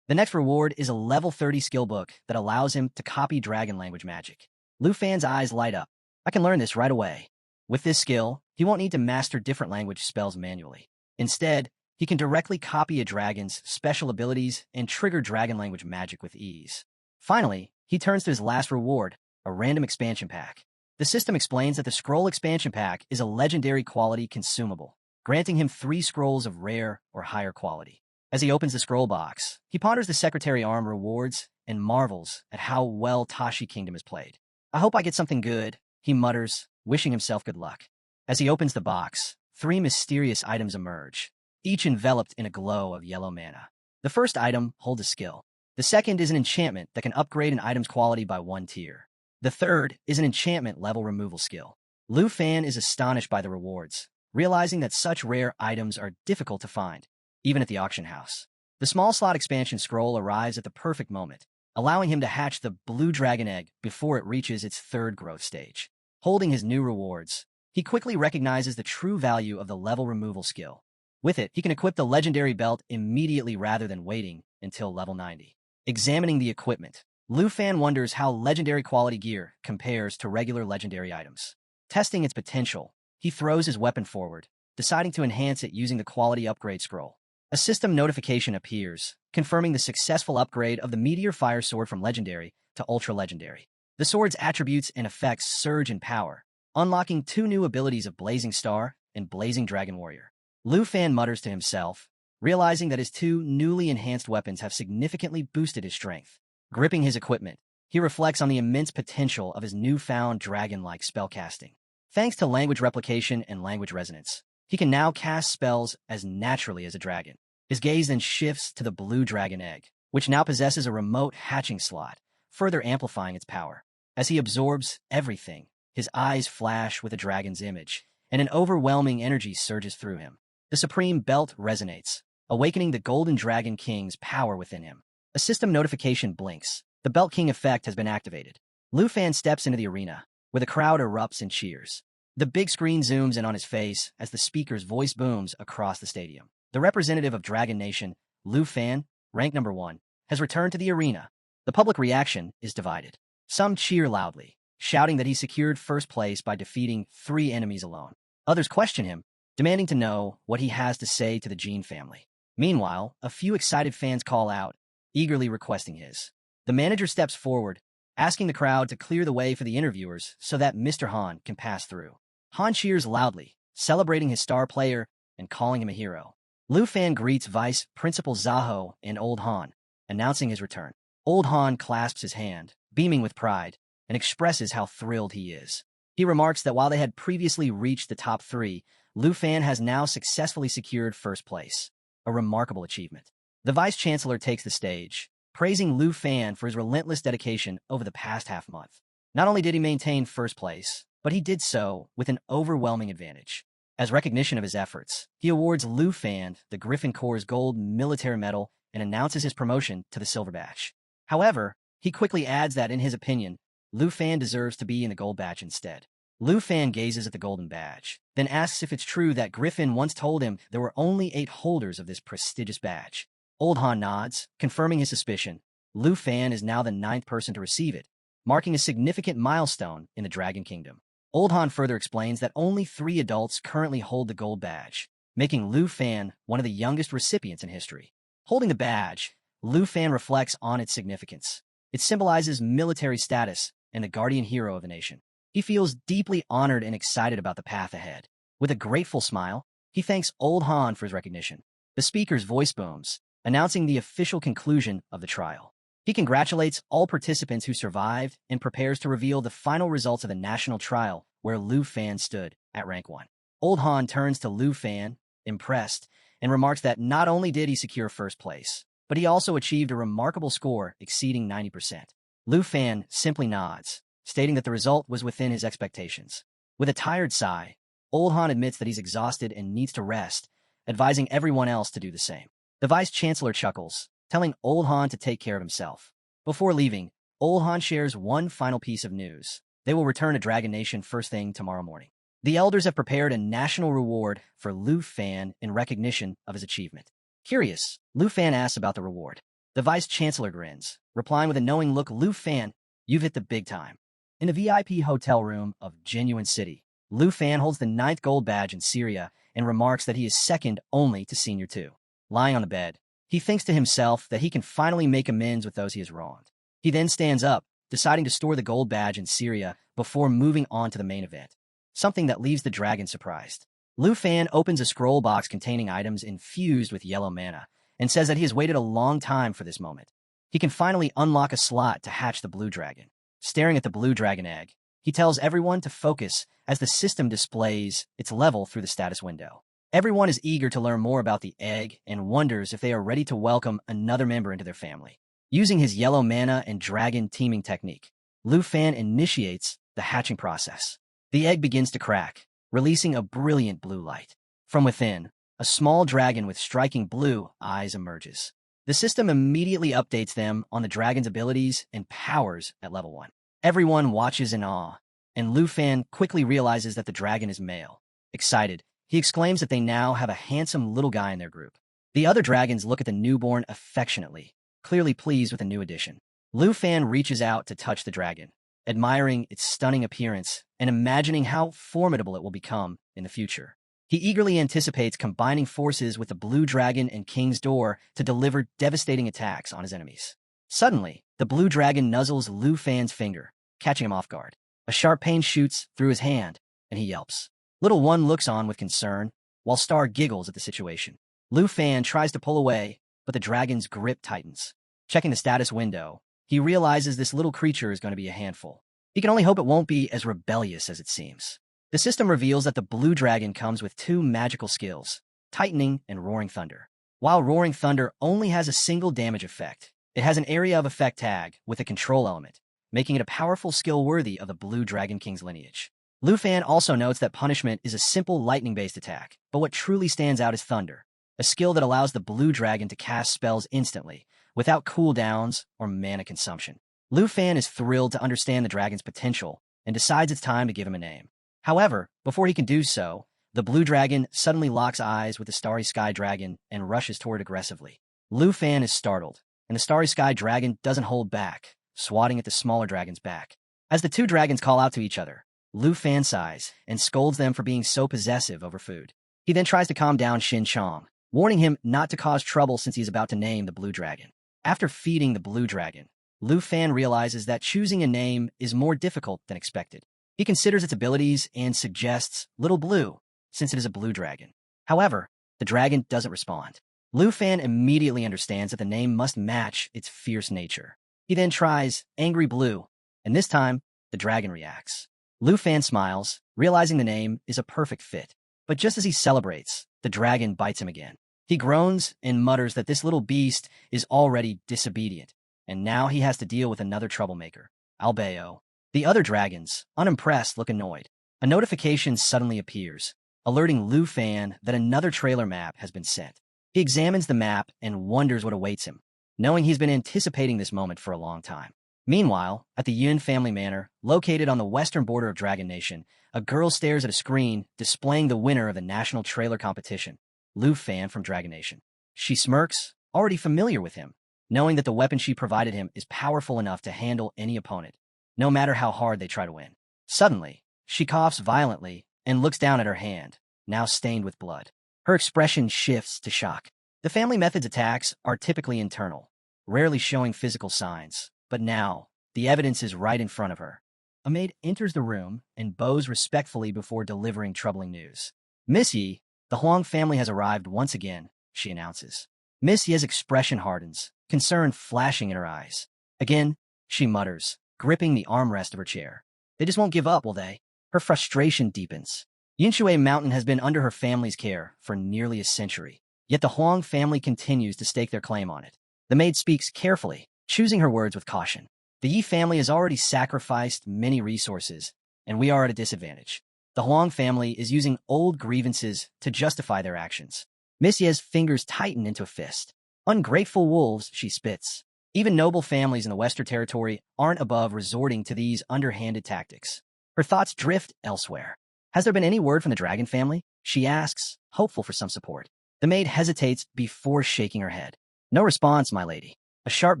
Speaker 1: The next reward is a level 30 skill book that allows him to copy dragon language magic. Lu Fan's eyes light up. "I can learn this right away." With this skill, he won't need to master different language spells manually. Instead, he can directly copy a dragon's special abilities and trigger dragon language magic with ease. Finally, he turns to his last reward, a random expansion pack. The system explains that the scroll expansion pack is a legendary quality consumable, granting him 3 scrolls of rare or higher quality. As he opens the scroll box, he ponders the Secretary Arm rewards and marvels at how well Tashi Kingdom is played. "I hope I get something good," he mutters, wishing himself good luck. As he opens the box, 3 mysterious items emerge, each enveloped in a glow of yellow mana. The first item holds a skill. The second is an enchantment that can upgrade an item's quality by 1 tier. The third is an enchantment level removal skill. Lu Fan is astonished by the rewards, realizing that such rare items are difficult to find, even at the auction house. The small slot expansion scroll arrives at the perfect moment, allowing him to hatch the blue dragon egg before it reaches its 3rd growth stage. Holding his new rewards, he quickly recognizes the true value of the level removal skill. With it, he can equip the legendary belt immediately rather than waiting until level 90. Examining the equipment, Lu Fan wonders how legendary quality gear compares to regular legendary items. Testing its potential, he throws his weapon forward, deciding to enhance it using the quality upgrade scroll. A system notification appears, confirming the successful upgrade of the Meteor Fire Sword from Legendary to Ultra Legendary. The sword's attributes and effects surge in power, unlocking 2 new abilities of Blazing Star and Blazing Dragon Warrior. Lu Fan mutters to himself, realizing that his 2 newly enhanced weapons have significantly boosted his strength. Gripping his equipment, he reflects on the immense potential of his newfound dragon-like spellcasting. Thanks to language replication and language resonance, He can now cast spells as naturally as a dragon. His gaze then shifts to the blue dragon egg, which now possesses a remote hatching slot, further amplifying its power. As he absorbs everything, his eyes flash with a dragon's image, and an overwhelming energy surges through him. The supreme belt resonates, awakening the Golden Dragon King's power within him. A system notification blinks. The Belt King effect has been activated. Lu Fan steps into the arena, where the crowd erupts in cheers. The big screen zooms in on his face as the speaker's voice booms across the stadium. The representative of Dragon Nation, Lu Fan, rank number 1, has returned to the arena. The public reaction is divided. Some cheer loudly, shouting that he secured first place by defeating 3 enemies alone. Others question him, demanding to know what he has to say to the Jean family. Meanwhile, a few excited fans call out, eagerly requesting his. The manager steps forward, asking the crowd to clear the way for the interviewers so that Mr. Han can pass through. Han cheers loudly, celebrating his star player and calling him a hero. Lu Fan greets Vice Principal Zaho and Old Han, announcing his return. Old Han clasps his hand, beaming with pride, and expresses how thrilled he is. He remarks that while they had previously reached the top 3, Lu Fan has now successfully secured first place, a remarkable achievement. The Vice-Chancellor takes the stage, praising Lu Fan for his relentless dedication over the past half-month. Not only did he maintain first place, but he did so with an overwhelming advantage. As recognition of his efforts, he awards Lu Fan the Griffin Corps' Gold Military Medal and announces his promotion to the Silver Badge. However, he quickly adds that, in his opinion, Lu Fan deserves to be in the Gold Badge instead. Lu Fan gazes at the Golden Badge, then asks if it's true that Griffin once told him there were only 8 holders of this prestigious badge. Old Han nods, confirming his suspicion. Lu Fan is now the 9th person to receive it, marking a significant milestone in the Dragon Kingdom. Old Han further explains that only 3 adults currently hold the Gold Badge, making Lu Fan one of the youngest recipients in history. Holding the badge, Lu Fan reflects on its significance. It symbolizes military status and the guardian hero of the nation. He feels deeply honored and excited about the path ahead. With a grateful smile, he thanks Old Han for his recognition. The speaker's voice booms, announcing the official conclusion of the trial. He congratulates all participants who survived and prepares to reveal the final results of the national trial where Lu Fan stood at rank 1. Old Han turns to Lu Fan, impressed, and remarks that not only did he secure first place, but he also achieved a remarkable score exceeding 90%. Lu Fan simply nods, stating that the result was within his expectations. With a tired sigh, Old Han admits that he's exhausted and needs to rest, advising everyone else to do the same. The Vice-Chancellor chuckles, telling Old Han to take care of himself. Before leaving, Old Han shares one final piece of news. They will return to Dragon Nation first thing tomorrow morning. The elders have prepared a national reward for Lu Fan in recognition of his achievement. Curious, Lu Fan asks about the reward. The Vice-Chancellor grins, replying with a knowing look, Lu Fan, you've hit the big time. In the VIP hotel room of Genuine City, Lu Fan holds the 9th gold badge in Syria and remarks that he is second only to Senior 2. Lying on the bed, he thinks to himself that he can finally make amends with those he has wronged. He then stands up, deciding to store the gold badge in Syria before moving on to the main event, something that leaves the dragon surprised. Lu Fan opens a scroll box containing items infused with yellow mana and says that he has waited a long time for this moment. He can finally unlock a slot to hatch the blue dragon. Staring at the blue dragon egg, he tells everyone to focus as the system displays its level through the status window. Everyone is eager to learn more about the egg and wonders if they are ready to welcome another member into their family. Using his yellow mana and dragon teaming technique, Lu Fan initiates the hatching process. The egg begins to crack, releasing a brilliant blue light. From within, a small dragon with striking blue eyes emerges. The system immediately updates them on the dragon's abilities and powers at level 1. Everyone watches in awe, and Lu Fan quickly realizes that the dragon is male. Excited, he exclaims that they now have a handsome little guy in their group. The other dragons look at the newborn affectionately, clearly pleased with the new addition. Lu Fan reaches out to touch the dragon, admiring its stunning appearance and imagining how formidable it will become in the future. He eagerly anticipates combining forces with the blue dragon and King's Door to deliver devastating attacks on his enemies. Suddenly, the blue dragon nuzzles Lu Fan's finger, catching him off guard. A sharp pain shoots through his hand, and he yelps. Little One looks on with concern, while Star giggles at the situation. Lu Fan tries to pull away, but the dragon's grip tightens. Checking the status window, he realizes this little creature is going to be a handful. He can only hope it won't be as rebellious as it seems. The system reveals that the blue dragon comes with two magical skills, Tightening and Roaring Thunder. While Roaring Thunder only has a single damage effect, it has an area of effect tag with a control element, making it a powerful skill worthy of the Blue Dragon King's lineage. Lu Fan also notes that Punishment is a simple lightning-based attack, but what truly stands out is Thunder, a skill that allows the Blue Dragon to cast spells instantly, without cooldowns or mana consumption. Lu Fan is thrilled to understand the dragon's potential and decides it's time to give him a name. However, before he can do so, the blue dragon suddenly locks eyes with the Starry Sky Dragon and rushes toward it aggressively. Lu Fan is startled, and the Starry Sky Dragon doesn't hold back, swatting at the smaller dragon's back. As the two dragons call out to each other, Lu Fan sighs and scolds them for being so possessive over food. He then tries to calm down Shin Chong, warning him not to cause trouble since he's about to name the blue dragon. After feeding the blue dragon, Lu Fan realizes that choosing a name is more difficult than expected. He considers its abilities and suggests Little Blue, since it is a blue dragon. However, the dragon doesn't respond. Lu Fan immediately understands that the name must match its fierce nature. He then tries Angry Blue, and this time, the dragon reacts. Lu Fan smiles, realizing the name is a perfect fit. But just as he celebrates, the dragon bites him again. He groans and mutters that this little beast is already disobedient, and now he has to deal with another troublemaker, Albeo. The other dragons, unimpressed, look annoyed. A notification suddenly appears, alerting Lu Fan that another trailer map has been sent. He examines the map and wonders what awaits him, knowing he's been anticipating this moment for a long time. Meanwhile, at the Yun family manor, located on the western border of Dragon Nation, a girl stares at a screen displaying the winner of the national trailer competition, Lu Fan from Dragon Nation. She smirks, already familiar with him, knowing that the weapon she provided him is powerful enough to handle any opponent, no matter how hard they try to win. Suddenly, she coughs violently and looks down at her hand, now stained with blood. Her expression shifts to shock. The family method's attacks are typically internal, rarely showing physical signs, but now, the evidence is right in front of her. A maid enters the room and bows respectfully before delivering troubling news. Miss Yi, the Huang family has arrived once again, she announces. Miss Yi's expression hardens, concern flashing in her eyes. Again, she mutters, gripping the armrest of her chair. They just won't give up, will they? Her frustration deepens. Yinshui Mountain has been under her family's care for nearly a century, yet the Huang family continues to stake their claim on it. The maid speaks carefully, choosing her words with caution. The Yi family has already sacrificed many resources, and we are at a disadvantage. The Huang family is using old grievances to justify their actions. Miss Ye's fingers tighten into a fist. Ungrateful wolves, she spits. Even noble families in the Western Territory aren't above resorting to these underhanded tactics. Her thoughts drift elsewhere. Has there been any word from the dragon family? She asks, hopeful for some support. The maid hesitates before shaking her head. No response, my lady. A sharp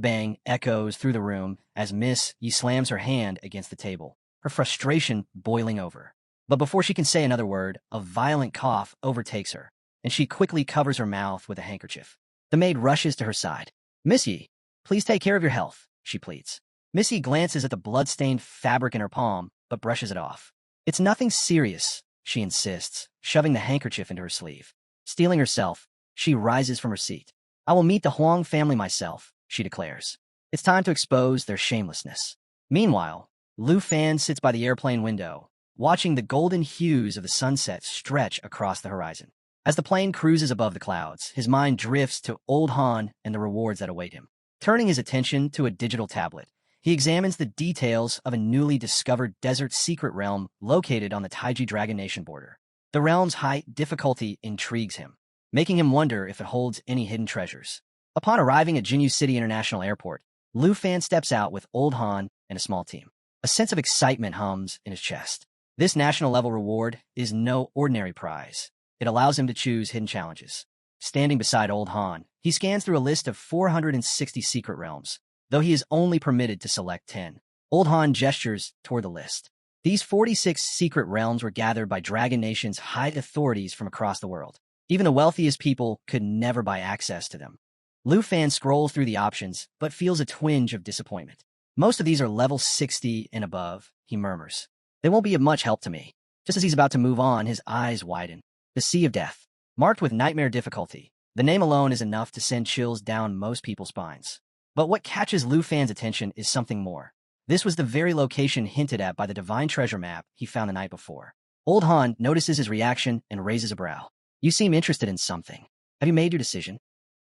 Speaker 1: bang echoes through the room as Miss Yi slams her hand against the table, her frustration boiling over. But before she can say another word, a violent cough overtakes her, and she quickly covers her mouth with a handkerchief. The maid rushes to her side. Miss Yi, please take care of your health, she pleads. Miss Yi glances at the blood-stained fabric in her palm, but brushes it off. It's nothing serious, she insists, shoving the handkerchief into her sleeve. Steeling herself, she rises from her seat. I will meet the Huang family myself, she declares. It's time to expose their shamelessness. Meanwhile, Lu Fan sits by the airplane window, watching the golden hues of the sunset stretch across the horizon. As the plane cruises above the clouds, his mind drifts to Old Han and the rewards that await him. Turning his attention to a digital tablet, he examines the details of a newly discovered desert secret realm located on the Taiji Dragon Nation border. The realm's high difficulty intrigues him, making him wonder if it holds any hidden treasures. Upon arriving at Jinyu City International Airport, Lu Fan steps out with Old Han and a small team. A sense of excitement hums in his chest. This national-level reward is no ordinary prize. It allows him to choose hidden challenges. Standing beside Old Han, he scans through a list of 460 secret realms, though he is only permitted to select 10. Old Han gestures toward the list. These 46 secret realms were gathered by Dragon Nation's high authorities from across the world. Even the wealthiest people could never buy access to them. Lu Fan scrolls through the options, but feels a twinge of disappointment. Most of these are level 60 and above, he murmurs. They won't be of much help to me. Just as he's about to move on, his eyes widen. The Sea of Death. Marked with nightmare difficulty, the name alone is enough to send chills down most people's spines. But what catches Lu Fan's attention is something more. This was the very location hinted at by the divine treasure map he found the night before. Old Han notices his reaction and raises a brow. You seem interested in something. Have you made your decision?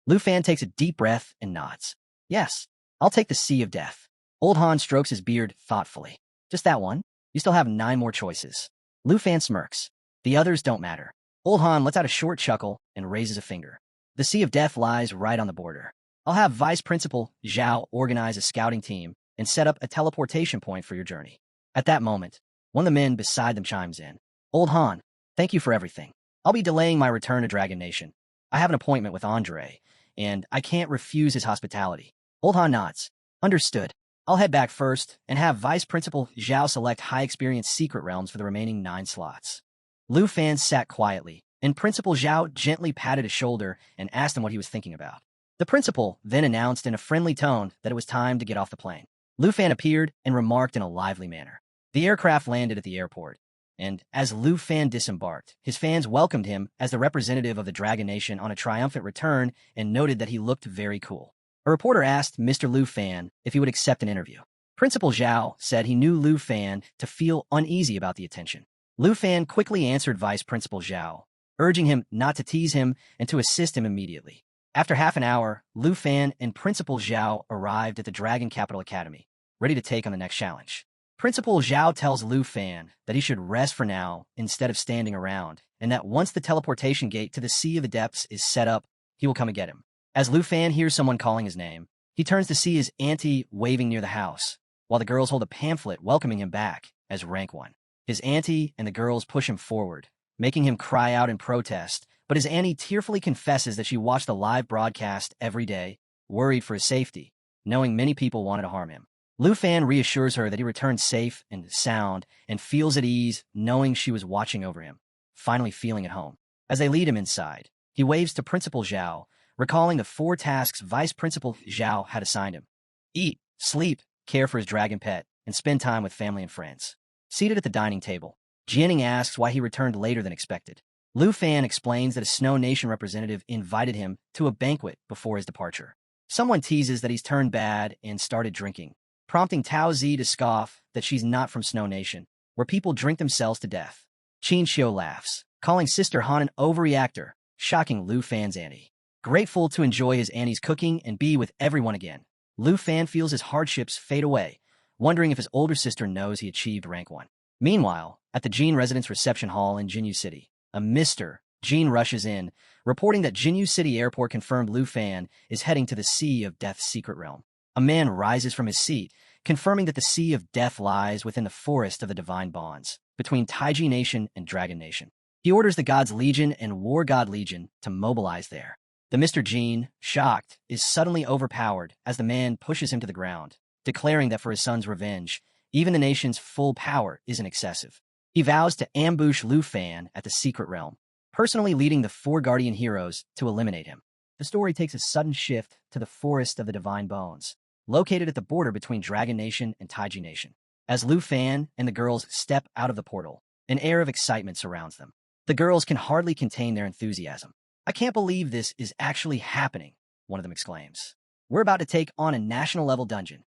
Speaker 1: Lu Fan takes a deep breath and nods. Yes, I'll take the Sea of Death. Old Han strokes his beard thoughtfully. Just that one? You still have 9 more choices. Lu Fan smirks. The others don't matter. Old Han lets out a short chuckle and raises a finger. The Sea of Death lies right on the border. I'll have Vice Principal Zhao organize a scouting team and set up a teleportation point for your journey. At that moment, one of the men beside them chimes in. Old Han, thank you for everything. I'll be delaying my return to Dragon Nation. I have an appointment with Andre, and I can't refuse his hospitality. Old Han nods. Understood. I'll head back first and have Vice Principal Zhao select high-experience secret realms for the remaining 9 slots. Lu Fan sat quietly, and Principal Zhao gently patted his shoulder and asked him what he was thinking about. The principal then announced in a friendly tone that it was time to get off the plane. Lu Fan appeared and remarked in a lively manner. The aircraft landed at the airport, and as Lu Fan disembarked, his fans welcomed him as the representative of the Dragon Nation on a triumphant return and noted that he looked very cool. A reporter asked Mr. Lu Fan if he would accept an interview. Principal Zhao said he knew Lu Fan to feel uneasy about the attention. Lu Fan quickly answered Vice Principal Zhao, urging him not to tease him and to assist him immediately. After half an hour, Lu Fan and Principal Zhao arrived at the Dragon Capital Academy, ready to take on the next challenge. Principal Zhao tells Lu Fan that he should rest for now instead of standing around, and that once the teleportation gate to the Sea of the Depths is set up, he will come and get him. As Lu Fan hears someone calling his name, he turns to see his auntie waving near the house, while the girls hold a pamphlet welcoming him back as Rank 1. His auntie and the girls push him forward, making him cry out in protest, but his auntie tearfully confesses that she watched the live broadcast every day, worried for his safety, knowing many people wanted to harm him. Lu Fan reassures her that he returned safe and sound and feels at ease knowing she was watching over him, finally feeling at home. As they lead him inside, he waves to Principal Zhao, recalling the 4 tasks Vice Principal Zhao had assigned him. Eat, sleep, care for his dragon pet, and spend time with family and friends. Seated at the dining table, Jianing asks why he returned later than expected. Lu Fan explains that a Snow Nation representative invited him to a banquet before his departure. Someone teases that he's turned bad and started drinking, prompting Tao Zi to scoff that she's not from Snow Nation, where people drink themselves to death. Qin Xiu laughs, calling Sister Han an overreactor, shocking Lu Fan's auntie. Grateful to enjoy his auntie's cooking and be with everyone again, Lu Fan feels his hardships fade away, wondering if his older sister knows he achieved Rank 1. Meanwhile, at the Jin residence reception hall in Jinyu City, a Mr. Jin rushes in, reporting that Jinyu City Airport confirmed Lu Fan is heading to the Sea of Death's secret realm. A man rises from his seat, confirming that the Sea of Death lies within the forest of the Divine Bonds, between Taiji Nation and Dragon Nation. He orders the Gods Legion and War God Legion to mobilize there. The Mr. Jin, shocked, is suddenly overpowered as the man pushes him to the ground, declaring that for his son's revenge, even the nation's full power isn't excessive. He vows to ambush Lu Fan at the secret realm, personally leading the 4 guardian heroes to eliminate him. The story takes a sudden shift to the Forest of the Divine Bones, located at the border between Dragon Nation and Taiji Nation. As Lu Fan and the girls step out of the portal, an air of excitement surrounds them. The girls can hardly contain their enthusiasm. I can't believe this is actually happening, one of them exclaims. We're about to take on a national-level dungeon.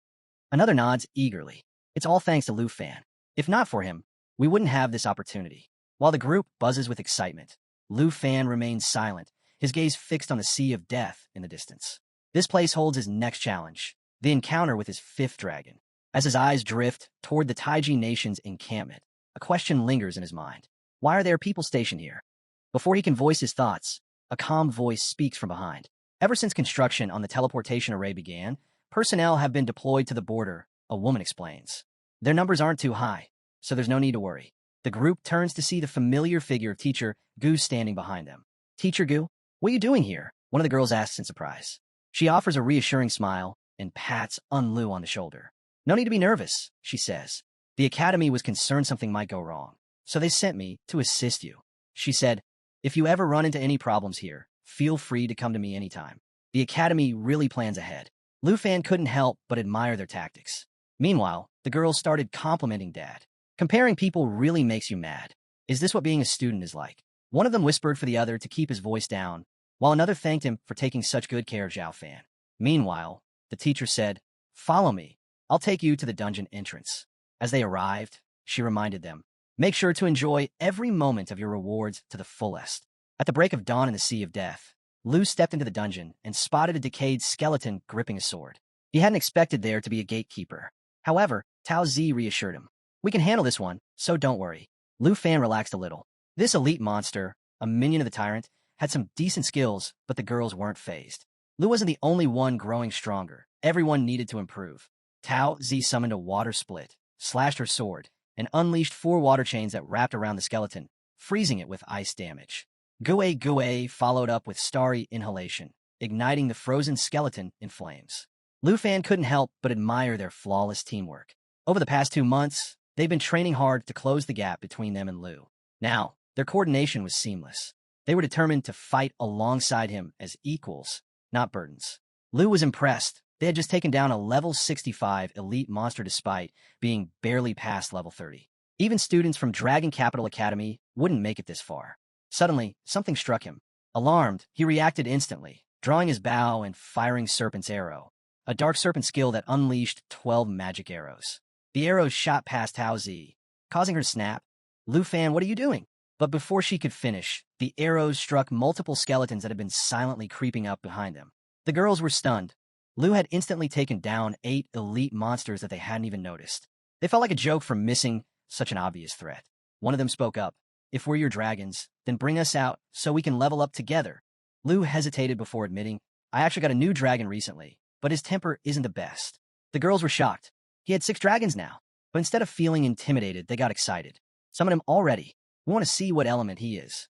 Speaker 1: Another nods eagerly. It's all thanks to Lu Fan. If not for him, we wouldn't have this opportunity. While the group buzzes with excitement, Lu Fan remains silent, his gaze fixed on the Sea of Death in the distance. This place holds his next challenge, the encounter with his 5th dragon. As his eyes drift toward the Taiji Nation's encampment, a question lingers in his mind. Why are there people stationed here? Before he can voice his thoughts, a calm voice speaks from behind. Ever since construction on the teleportation array began, personnel have been deployed to the border, a woman explains. Their numbers aren't too high, so there's no need to worry. The group turns to see the familiar figure of Teacher Gu standing behind them. Teacher Gu, what are you doing here? One of the girls asks in surprise. She offers a reassuring smile and pats Lu on the shoulder. No need to be nervous, she says. The academy was concerned something might go wrong, so they sent me to assist you. She said, if you ever run into any problems here, feel free to come to me anytime. The academy really plans ahead. Lu Fan couldn't help but admire their tactics. Meanwhile, the girls started complimenting Dad. Comparing people really makes you mad. Is this what being a student is like? One of them whispered for the other to keep his voice down, while another thanked him for taking such good care of Zhao Fan. Meanwhile, the teacher said, follow me. I'll take you to the dungeon entrance. As they arrived, she reminded them, Make sure to enjoy every moment of your rewards to the fullest. At the break of dawn in the Sea of Death, Lu stepped into the dungeon and spotted a decayed skeleton gripping a sword. He hadn't expected there to be a gatekeeper. However, Tao Zi reassured him. We can handle this one, so don't worry. Lu Fan relaxed a little. This elite monster, a minion of the tyrant, had some decent skills, but the girls weren't fazed. Lu wasn't the only one growing stronger. Everyone needed to improve. Tao Zi summoned a water split, slashed her sword, and unleashed 4 water chains that wrapped around the skeleton, freezing it with ice damage. Gue Gue followed up with starry inhalation, igniting the frozen skeleton in flames. Lu Fan couldn't help but admire their flawless teamwork. Over the past 2 months, they've been training hard to close the gap between them and Lu. Now, their coordination was seamless. They were determined to fight alongside him as equals, not burdens. Lu was impressed. They had just taken down a level 65 elite monster despite being barely past level 30. Even students from Dragon Capital Academy wouldn't make it this far. Suddenly, something struck him. Alarmed, he reacted instantly, drawing his bow and firing Serpent's Arrow, a dark serpent skill that unleashed 12 magic arrows. The arrows shot past Tao Zi, causing her to snap. Lu Fan, what are you doing? But before she could finish, the arrows struck multiple skeletons that had been silently creeping up behind them. The girls were stunned. Lu had instantly taken down 8 elite monsters that they hadn't even noticed. They felt like a joke for missing such an obvious threat. One of them spoke up. If we're your dragons, then bring us out so we can level up together. Lu hesitated before admitting, I actually got a new dragon recently, but his temper isn't the best. The girls were shocked. He had 6 dragons now, but instead of feeling intimidated, they got excited. Summon him already. We want to see what element he is.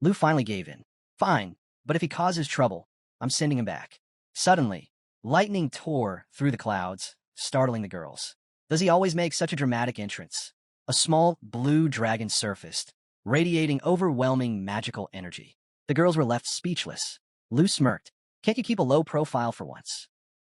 Speaker 1: Lu finally gave in. Fine, but if he causes trouble, I'm sending him back. Suddenly, lightning tore through the clouds, startling the girls. Does he always make such a dramatic entrance? A small blue dragon surfaced, radiating overwhelming magical energy. The girls were left speechless. Lu smirked. Can't you keep a low profile for once?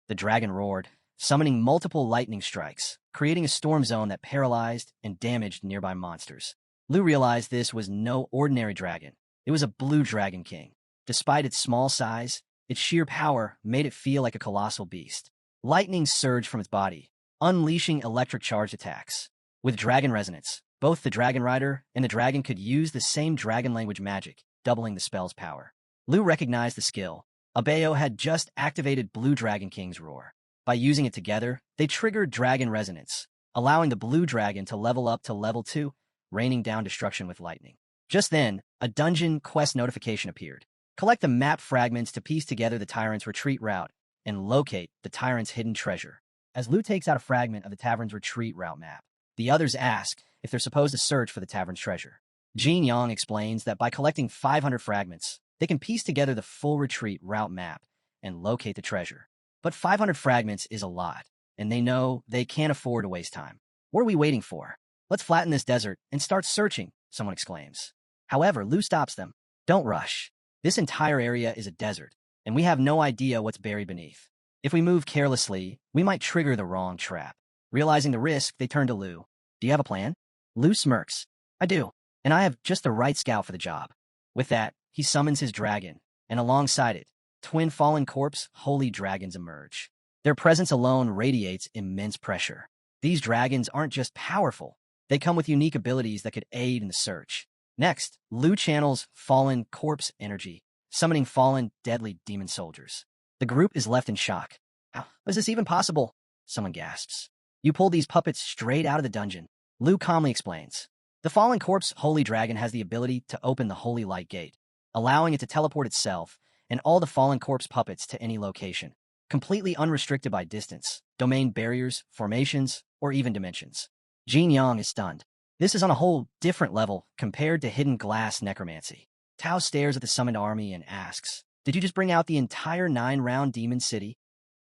Speaker 1: The dragon roared, summoning multiple lightning strikes, creating a storm zone that paralyzed and damaged nearby monsters. Lu realized this was no ordinary dragon. It was a blue dragon king. Despite its small size, its sheer power made it feel like a colossal beast. Lightning surged from its body, unleashing electric charged attacks. With dragon resonance, both the dragon rider and the dragon could use the same dragon language magic, doubling the spell's power. Lu recognized the skill. Abayo had just activated Blue Dragon King's roar. By using it together, they triggered dragon resonance, allowing the blue dragon to level up to level 2, raining down destruction with lightning. Just then, a dungeon quest notification appeared. Collect the map fragments to piece together the tyrant's retreat route and locate the tyrant's hidden treasure. As Lu takes out a fragment of the tavern's retreat route map, the others ask if they're supposed to search for the tavern's treasure. Jin Yang explains that by collecting 500 fragments, they can piece together the full retreat route map and locate the treasure. But 500 fragments is a lot, and they know they can't afford to waste time. What are we waiting for? Let's flatten this desert and start searching, someone exclaims. However, Lu stops them. Don't rush. This entire area is a desert, and we have no idea what's buried beneath. If we move carelessly, we might trigger the wrong trap. Realizing the risk, they turn to Lu. Do you have a plan? Lu smirks. I do, and I have just the right scout for the job. With that, he summons his dragon, and alongside it, twin fallen corpse holy dragons emerge. Their presence alone radiates immense pressure. These dragons aren't just powerful, they come with unique abilities that could aid in the search. Next, Lu channels fallen corpse energy, summoning fallen deadly demon soldiers. The group is left in shock. How is this even possible? Someone gasps. You pulled these puppets straight out of the dungeon. Lu calmly explains. The fallen corpse holy dragon has the ability to open the holy light gate, allowing it to teleport itself and all the fallen corpse puppets to any location, completely unrestricted by distance, domain barriers, formations, or even dimensions. Jin Yang is stunned. This is on a whole different level compared to hidden glass necromancy. Tao stares at the summoned army and asks, Did you just bring out the entire 9-round demon city?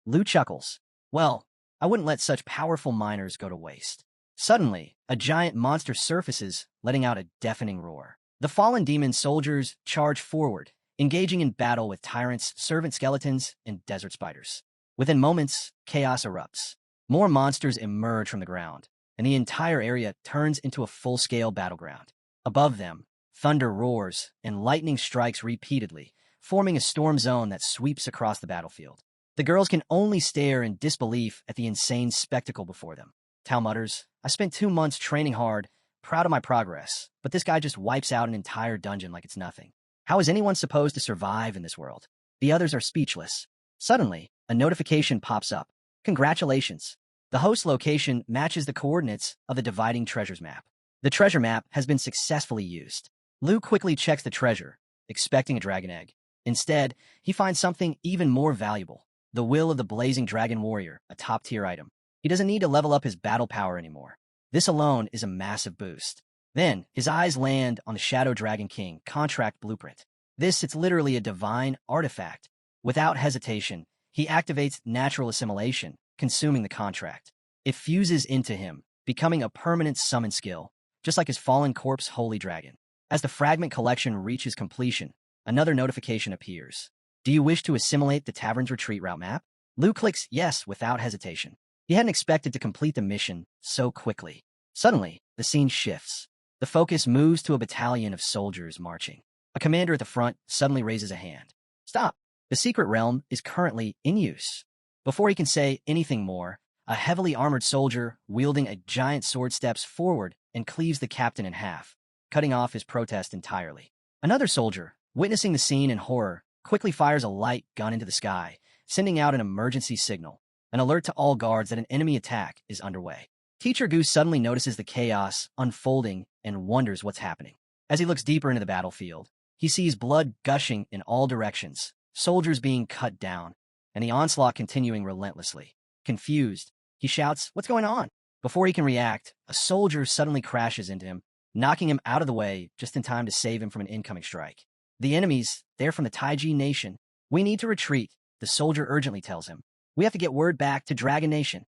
Speaker 1: Lu chuckles. Well, I wouldn't let such powerful miners go to waste. Suddenly, a giant monster surfaces, letting out a deafening roar. The fallen demon soldiers charge forward, engaging in battle with tyrants, servant skeletons, and desert spiders. Within moments, chaos erupts. More monsters emerge from the ground, and the entire area turns into a full-scale battleground. Above them, thunder roars, and lightning strikes repeatedly, forming a storm zone that sweeps across the battlefield. The girls can only stare in disbelief at the insane spectacle before them. Tao mutters, I spent 2 months training hard, proud of my progress, but this guy just wipes out an entire dungeon like it's nothing. How is anyone supposed to survive in this world? The others are speechless. Suddenly, a notification pops up. Congratulations. The host location matches the coordinates of the dividing treasures map. The treasure map has been successfully used. Lu quickly checks the treasure, expecting a dragon egg. Instead, he finds something even more valuable, the will of the blazing dragon warrior, a top-tier item. He doesn't need to level up his battle power anymore. This alone is a massive boost. Then, his eyes land on the Shadow Dragon King contract blueprint. It's literally a divine artifact. Without hesitation, he activates natural assimilation, consuming the contract. It fuses into him, becoming a permanent summon skill, just like his fallen corpse Holy Dragon. As the fragment collection reaches completion, another notification appears. Do you wish to assimilate the tavern's retreat route map? Lu clicks yes without hesitation. He hadn't expected to complete the mission so quickly. Suddenly, the scene shifts. The focus moves to a battalion of soldiers marching. A commander at the front suddenly raises a hand. Stop! The secret realm is currently in use. Before he can say anything more, a heavily armored soldier wielding a giant sword steps forward and cleaves the captain in half, cutting off his protest entirely. Another soldier, witnessing the scene in horror, quickly fires a light gun into the sky, sending out an emergency signal, an alert to all guards that an enemy attack is underway. Teacher Goose suddenly notices the chaos unfolding and wonders what's happening. As he looks deeper into the battlefield, he sees blood gushing in all directions, soldiers being cut down, and the onslaught continuing relentlessly. Confused, he shouts, "What's going on?" Before he can react, a soldier suddenly crashes into him, knocking him out of the way just in time to save him from an incoming strike. The enemies, they're from the Taiji Nation. We need to retreat, the soldier urgently tells him. We have to get word back to Dragon Nation.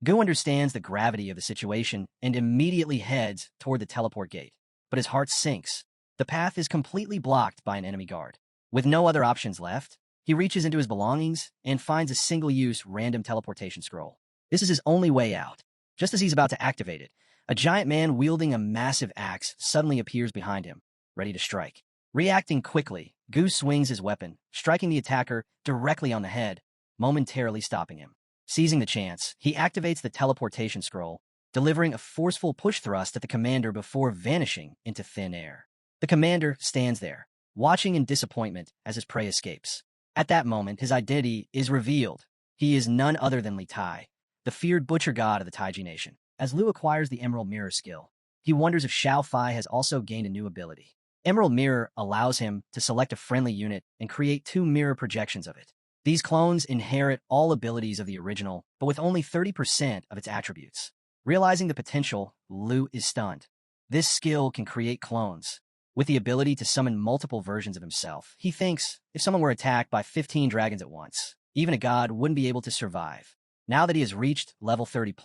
Speaker 1: Gu understands the gravity of the situation and immediately heads toward the teleport gate. But his heart sinks. The path is completely blocked by an enemy guard. With no other options left, he reaches into his belongings and finds a single-use random teleportation scroll. This is his only way out. Just as he's about to activate it, a giant man wielding a massive axe suddenly appears behind him, ready to strike. Reacting quickly, Gu swings his weapon, striking the attacker directly on the head, momentarily stopping him. Seizing the chance, he activates the teleportation scroll, delivering a forceful push thrust at the commander before vanishing into thin air. The commander stands there, watching in disappointment as his prey escapes. At that moment, his identity is revealed. He is none other than Li Tai, the feared butcher god of the Taiji Nation. As Lu acquires the Emerald Mirror skill, he wonders if Xiao Fai has also gained a new ability. Emerald Mirror allows him to select a friendly unit and create 2 mirror projections of it. These clones inherit all abilities of the original, but with only 30% of its attributes. Realizing the potential, Lu is stunned. This skill can create clones. With the ability to summon multiple versions of himself, he thinks if someone were attacked by 15 dragons at once, even a god wouldn't be able to survive. Now that he has reached level 30+,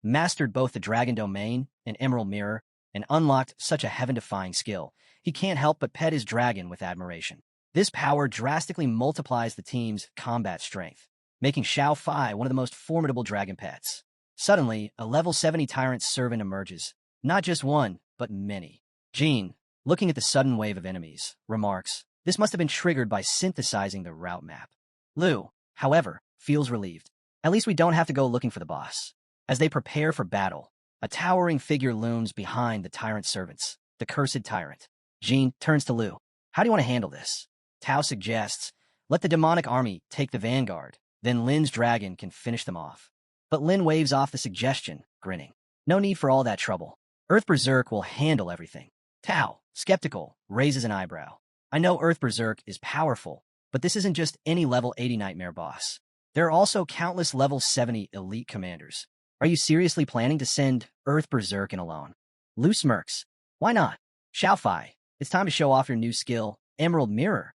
Speaker 1: mastered both the Dragon Domain and Emerald Mirror, and unlocked such a heaven-defying skill, he can't help but pet his dragon with admiration. This power drastically multiplies the team's combat strength, making Xiao Fai one of the most formidable dragon pets. Suddenly, a level 70 tyrant servant emerges. Not just one, but many. Jean, looking at the sudden wave of enemies, remarks, "This must have been triggered by synthesizing the route map." Lu, however, feels relieved. At least we don't have to go looking for the boss. As they prepare for battle, a towering figure looms behind the tyrant servants, the cursed tyrant. Jean turns to Lu. "How do you want to handle this?" Tao suggests, "Let the demonic army take the vanguard, then Lin's dragon can finish them off." But Lin waves off the suggestion, grinning. "No need for all that trouble. Earth Berserk will handle everything." Tao, skeptical, raises an eyebrow. "I know Earth Berserk is powerful, but this isn't just any level 80 nightmare boss. There are also countless level 70 elite commanders. Are you seriously planning to send Earth Berserk in alone?" Lu smirks. "Why not? Xiao Fai, it's time to show off your new skill, Emerald Mirror."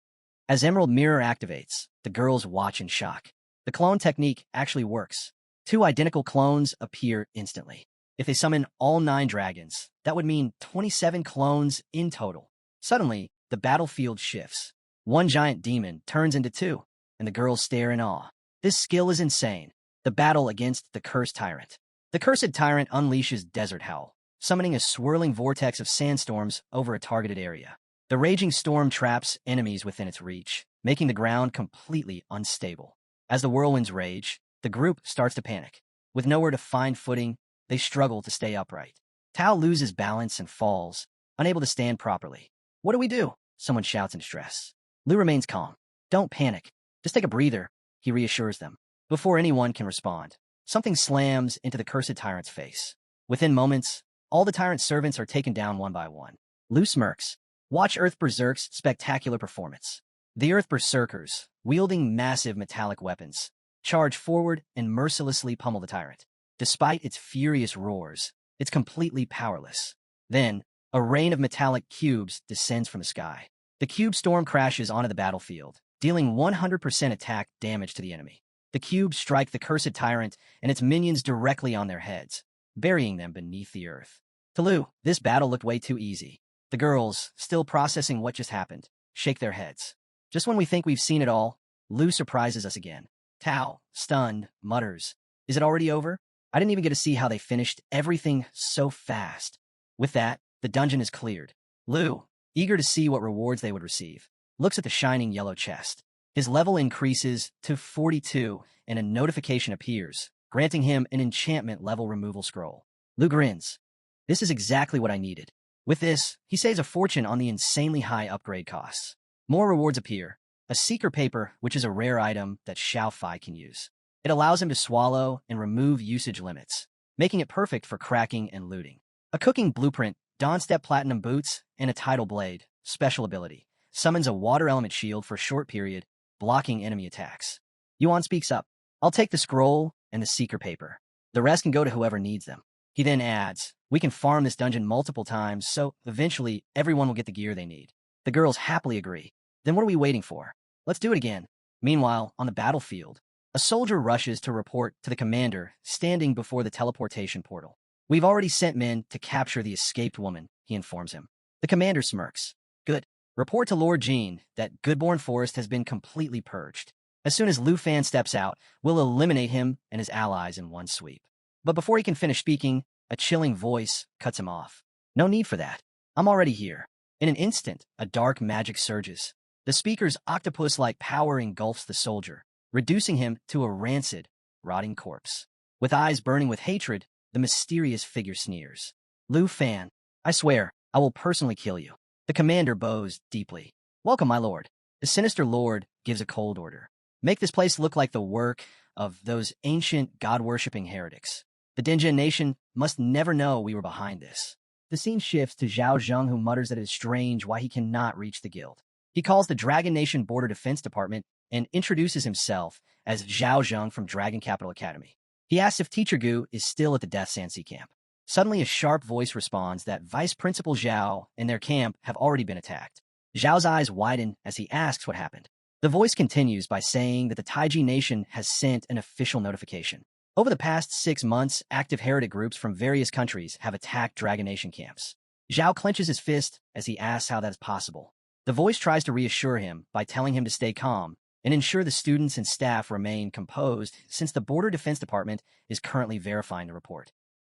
Speaker 1: As Emerald Mirror activates, the girls watch in shock. The clone technique actually works. 2 identical clones appear instantly. If they summon all 9 dragons, that would mean 27 clones in total. Suddenly, the battlefield shifts. 1 giant demon turns into 2, and the girls stare in awe. This skill is insane. The battle against the cursed tyrant. The cursed tyrant unleashes Desert Howl, summoning a swirling vortex of sandstorms over a targeted area. The raging storm traps enemies within its reach, making the ground completely unstable. As the whirlwinds rage, the group starts to panic. With nowhere to find footing, they struggle to stay upright. Tao loses balance and falls, unable to stand properly. What do? Someone shouts in distress. Lu remains calm. Don't panic. Just take a breather, he reassures them. Before anyone can respond, something slams into the cursed tyrant's face. Within moments, all the tyrant's servants are taken down one by one. Lu smirks. Watch Earth Berserk's spectacular performance. The Earth Berserkers, wielding massive metallic weapons, charge forward and mercilessly pummel the tyrant. Despite its furious roars, it's completely powerless. Then, a rain of metallic cubes descends from the sky. The cube storm crashes onto the battlefield, dealing 100% attack damage to the enemy. The cubes strike the cursed tyrant and its minions directly on their heads, burying them beneath the earth. To Lu, this battle looked way too easy. The girls, still processing what just happened, shake their heads. Just when we think we've seen it all, Lu surprises us again. Tao, stunned, mutters, "Is it already over? I didn't even get to see how they finished everything so fast." With that, the dungeon is cleared. Lu, eager to see what rewards they would receive, looks at the shining yellow chest. His level increases to 42, and a notification appears, granting him an enchantment level removal scroll. Lu grins. This is exactly what I needed. With this, he saves a fortune on the insanely high upgrade costs. More rewards appear. A seeker paper, which is a rare item that Xiao Fai can use. It allows him to swallow and remove usage limits, making it perfect for cracking and looting. A cooking blueprint, Dawnstep Platinum Boots, and a Tidal Blade, special ability, summons a water element shield for a short period, blocking enemy attacks. Yuan speaks up. I'll take the scroll and the seeker paper. The rest can go to whoever needs them. He then adds, we can farm this dungeon multiple times, so eventually everyone will get the gear they need. The girls happily agree. Then what are we waiting for? Let's do it again. Meanwhile, on the battlefield, a soldier rushes to report to the commander standing before the teleportation portal. We've already sent men to capture the escaped woman, he informs him. The commander smirks. Good. Report to Lord Jean that Goodborn Forest has been completely purged. As soon as Lu Fan steps out, we'll eliminate him and his allies in one sweep. But before he can finish speaking, a chilling voice cuts him off. No need for that. I'm already here. In an instant, a dark magic surges. The speaker's octopus-like power engulfs the soldier, reducing him to a rancid, rotting corpse. With eyes burning with hatred, the mysterious figure sneers. Lu Fan, I swear, I will personally kill you. The commander bows deeply. Welcome, my lord. The sinister lord gives a cold order. Make this place look like the work of those ancient god-worshipping heretics. The Dinjin nation must never know we were behind this. The scene shifts to Zhao Zheng, who mutters that it is strange why he cannot reach the guild. He calls the Dragon Nation Border Defense Department and introduces himself as Zhao Zheng from Dragon Capital Academy. He asks if Teacher Gu is still at the Death Sansi camp. Suddenly, a sharp voice responds that Vice Principal Zhao and their camp have already been attacked. Zhao's eyes widen as he asks what happened. The voice continues by saying that the Taiji Nation has sent an official notification. Over the past 6 months, active heretic groups from various countries have attacked Dragon Nation camps. Zhao clenches his fist as he asks how that is possible. The voice tries to reassure him by telling him to stay calm and ensure the students and staff remain composed since the Border Defense Department is currently verifying the report.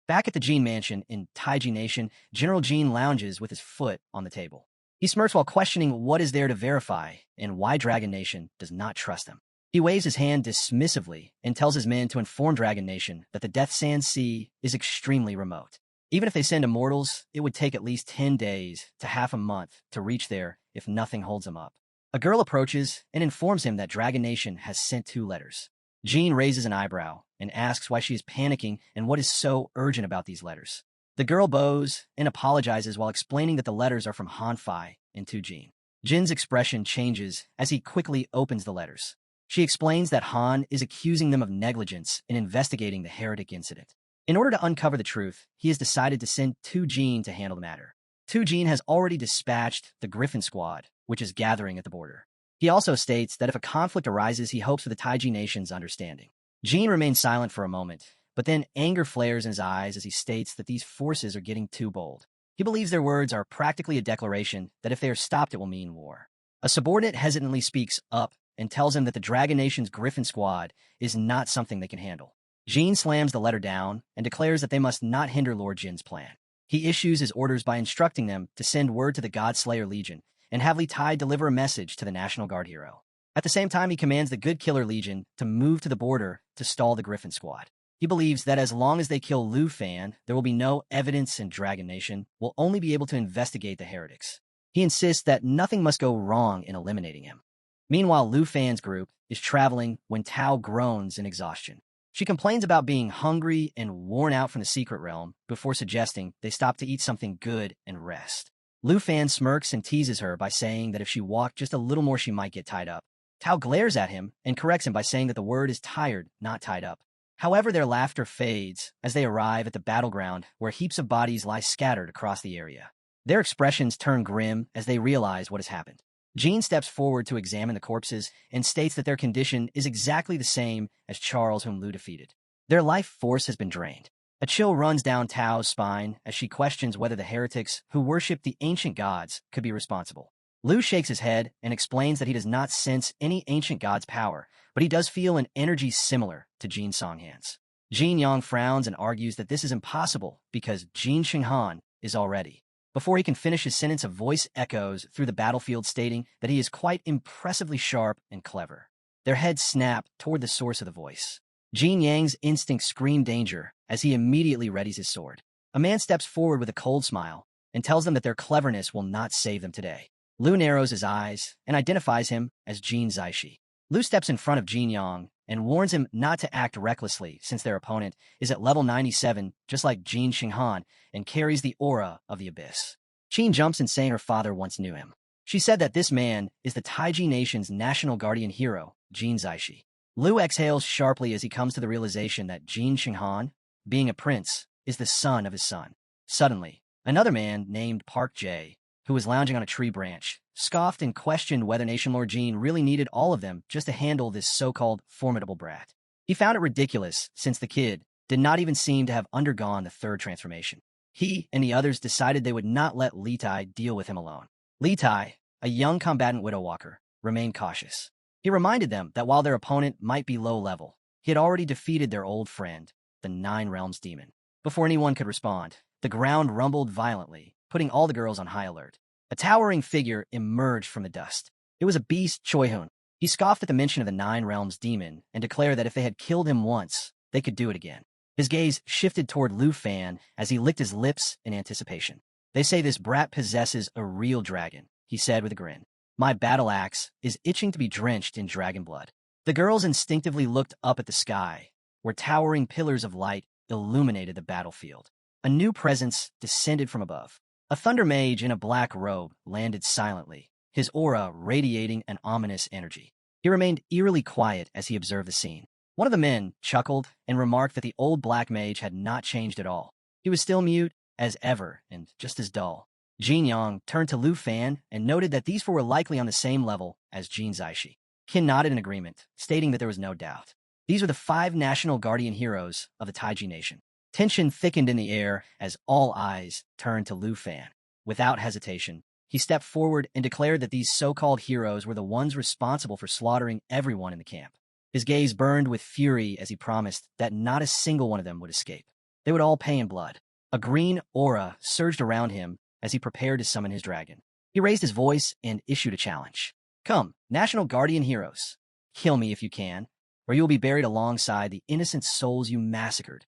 Speaker 1: Back at the Jean Mansion in Taiji Nation, General Jean lounges with his foot on the table. He smirks while questioning what is there to verify and why Dragon Nation does not trust him. He waves his hand dismissively and tells his men to inform Dragon Nation that the Death Sand Sea is extremely remote. Even if they send immortals, it would take at least 10 days to half a month to reach there if nothing holds them up. A girl approaches and informs him that Dragon Nation has sent 2 letters. Jean raises an eyebrow and asks why she is panicking and what is so urgent about these letters. The girl bows and apologizes while explaining that the letters are from Han Fai and to Jean. Jin's expression changes as he quickly opens the letters. She explains that Han is accusing them of negligence in investigating the heretic incident. In order to uncover the truth, he has decided to send Tu Jin to handle the matter. Tu Jin has already dispatched the Griffin Squad, which is gathering at the border. He also states that if a conflict arises, he hopes for the Taiji Nation's understanding. Jin remains silent for a moment, but then anger flares in his eyes as he states that these forces are getting too bold. He believes their words are practically a declaration that if they are stopped, it will mean war. A subordinate hesitantly speaks up and tells him that the Dragon Nation's Griffin Squad is not something they can handle. Jean slams the letter down and declares that they must not hinder Lord Jin's plan. He issues his orders by instructing them to send word to the Godslayer Legion and have Li Tai deliver a message to the National Guard hero. At the same time, he commands the Good Killer Legion to move to the border to stall the Griffin Squad. He He believes that as long as they kill Lu Fan, there will be no evidence and Dragon Nation will only be able to investigate the heretics. He insists that nothing must go wrong in eliminating him. Meanwhile, Lu Fan's group is traveling when Tao groans in exhaustion. She complains about being hungry and worn out from the secret realm before suggesting they stop to eat something good and rest. Lu Fan smirks and teases her by saying that if she walked just a little more she might get tied up. Tao glares at him and corrects him by saying that the word is tired, not tied up. However, their laughter fades as they arrive at the battleground where heaps of bodies lie scattered across the area. Their expressions turn grim as they realize what has happened. Jean steps forward to examine the corpses and states that their condition is exactly the same as Charles, whom Lu defeated. Their life force has been drained. A chill runs down Tao's spine as she questions whether the heretics who worship the ancient gods could be responsible. Lu shakes his head and explains that he does not sense any ancient god's power, but he does feel an energy similar to Jin Songhan's. Jin Yang frowns and argues that this is impossible because Jin Xinghan is already. Before he can finish his sentence, a voice echoes through the battlefield stating that he is quite impressively sharp and clever. Their heads snap toward the source of the voice. Jin Yang's instincts scream danger as he immediately readies his sword. A man steps forward with a cold smile and tells them that their cleverness will not save them today. Lu narrows his eyes and identifies him as Jin Zaishi. Lu steps in front of Jin Yang and warns him not to act recklessly since their opponent is at level 97, just like Jin Xinghan, and carries the aura of the abyss. Jin jumps in saying her father once knew him. She said that this man is the Taiji Nation's national guardian hero, Jin Zaishi. Lu exhales sharply as he comes to the realization that Jin Xinghan, being a prince, is the son of his son. Suddenly, another man named Park Jae, who was lounging on a tree branch, scoffed and questioned whether Nation Lord Jin really needed all of them just to handle this so-called formidable brat. He found it ridiculous since the kid did not even seem to have undergone the third transformation. He and the others decided they would not let Li Tai deal with him alone. Li Tai, a young combatant widow walker, remained cautious. He reminded them that while their opponent might be low level, he had already defeated their old friend, the Nine Realms Demon. Before anyone could respond, the ground rumbled violently, putting all the girls on high alert. A towering figure emerged from the dust. It was a beast Choi-hun. He scoffed at the mention of the Nine Realms Demon and declared that if they had killed him once, they could do it again. His gaze shifted toward Lu Fan as he licked his lips in anticipation. They say this brat possesses a real dragon, he said with a grin. My battle axe is itching to be drenched in dragon blood. The girls instinctively looked up at the sky, where towering pillars of light illuminated the battlefield. A new presence descended from above. A thunder mage in a black robe landed silently, his aura radiating an ominous energy. He remained eerily quiet as he observed the scene. One of the men chuckled and remarked that the old black mage had not changed at all. He was still mute as ever and just as dull. Jin Yang turned to Lu Fan and noted that these four were likely on the same level as Jin Zaishi. Qin nodded in agreement, stating that there was no doubt. These were the 5 national guardian heroes of the Taiji Nation. Tension thickened in the air as all eyes turned to Lu Fan. Without hesitation, he stepped forward and declared that these so-called heroes were the ones responsible for slaughtering everyone in the camp. His gaze burned with fury as he promised that not a single one of them would escape. They would all pay in blood. A green aura surged around him as he prepared to summon his dragon. He raised his voice and issued a challenge. Come, National Guardian Heroes. Kill me if you can, or you will be buried alongside the innocent souls you massacred.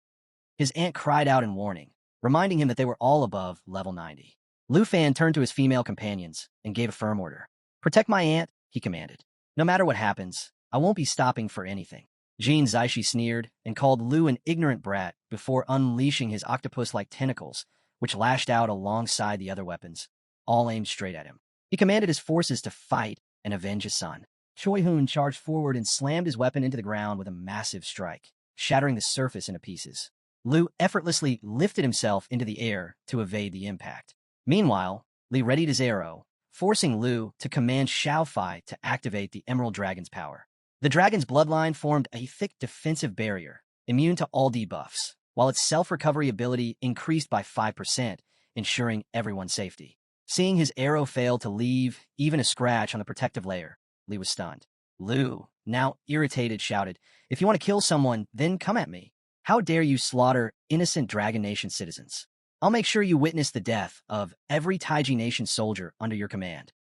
Speaker 1: His aunt cried out in warning, reminding him that they were all above level 90. Lu Fan turned to his female companions and gave a firm order. Protect my aunt, he commanded. No matter what happens, I won't be stopping for anything. Jin Zaishi sneered and called Lu an ignorant brat before unleashing his octopus-like tentacles, which lashed out alongside the other weapons, all aimed straight at him. He commanded his forces to fight and avenge his son. Choi-hun charged forward and slammed his weapon into the ground with a massive strike, shattering the surface into pieces. Lu effortlessly lifted himself into the air to evade the impact. Meanwhile, Li readied his arrow, forcing Lu to command Xiaofai to activate the Emerald Dragon's power. The dragon's bloodline formed a thick defensive barrier, immune to all debuffs, while its self-recovery ability increased by 5%, ensuring everyone's safety. Seeing his arrow fail to leave even a scratch on the protective layer, Li was stunned. Lu, now irritated, shouted, "If you want to kill someone, then come at me. How dare you slaughter innocent Dragon Nation citizens? I'll make sure you witness the death of every Taiji Nation soldier under your command."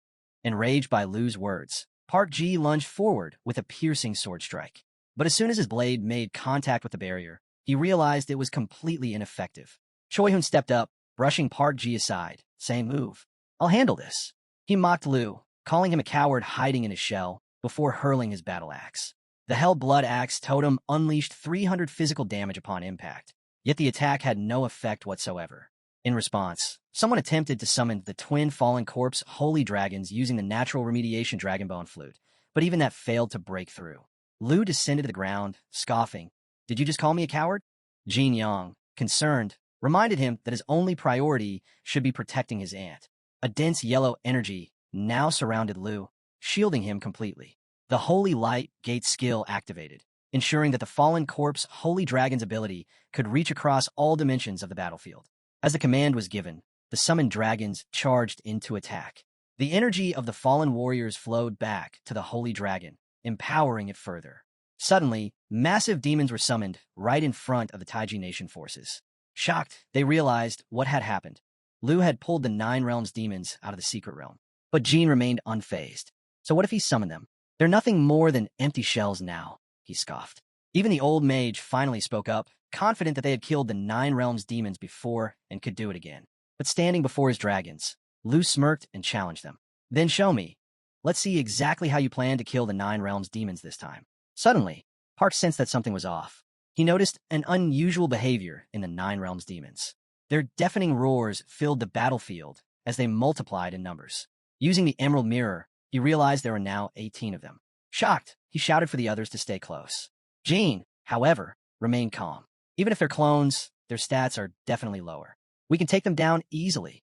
Speaker 1: Enraged by Lu's words, Park Ji lunged forward with a piercing sword strike. But as soon as his blade made contact with the barrier, he realized it was completely ineffective. Choi-hun stepped up, brushing Park Ji aside, saying, "Move. I'll handle this." He mocked Lu, calling him a coward hiding in his shell, before hurling his battle axe. The Hell Blood Axe totem unleashed 300 physical damage upon impact, yet the attack had no effect whatsoever. In response, someone attempted to summon the twin fallen corpse holy dragons using the natural remediation dragonbone flute, but even that failed to break through. Lu descended to the ground, scoffing. "Did you just call me a coward?" Jin Yang, concerned, reminded him that his only priority should be protecting his aunt. A dense yellow energy now surrounded Lu, shielding him completely. The Holy Light Gate skill activated, ensuring that the fallen corpse Holy Dragon's ability could reach across all dimensions of the battlefield. As the command was given, the summoned dragons charged into attack. The energy of the fallen warriors flowed back to the Holy Dragon, empowering it further. Suddenly, massive demons were summoned right in front of the Taiji Nation forces. Shocked, they realized what had happened. Lu had pulled the Nine Realms demons out of the secret realm, but Jean remained unfazed. So what if he summoned them? They're nothing more than empty shells now, he scoffed. Even the old mage finally spoke up, confident that they had killed the Nine Realms demons before and could do it again. But standing before his dragons, Lu smirked and challenged them. "Then show me. Let's see exactly how you plan to kill the Nine Realms demons this time." Suddenly, Park sensed that something was off. He noticed an unusual behavior in the Nine Realms demons. Their deafening roars filled the battlefield as they multiplied in numbers. Using the Emerald Mirror, he realized there were now 18 of them. Shocked, he shouted for the others to stay close. Jean, however, remained calm. "Even if they're clones, their stats are definitely lower. We can take them down easily."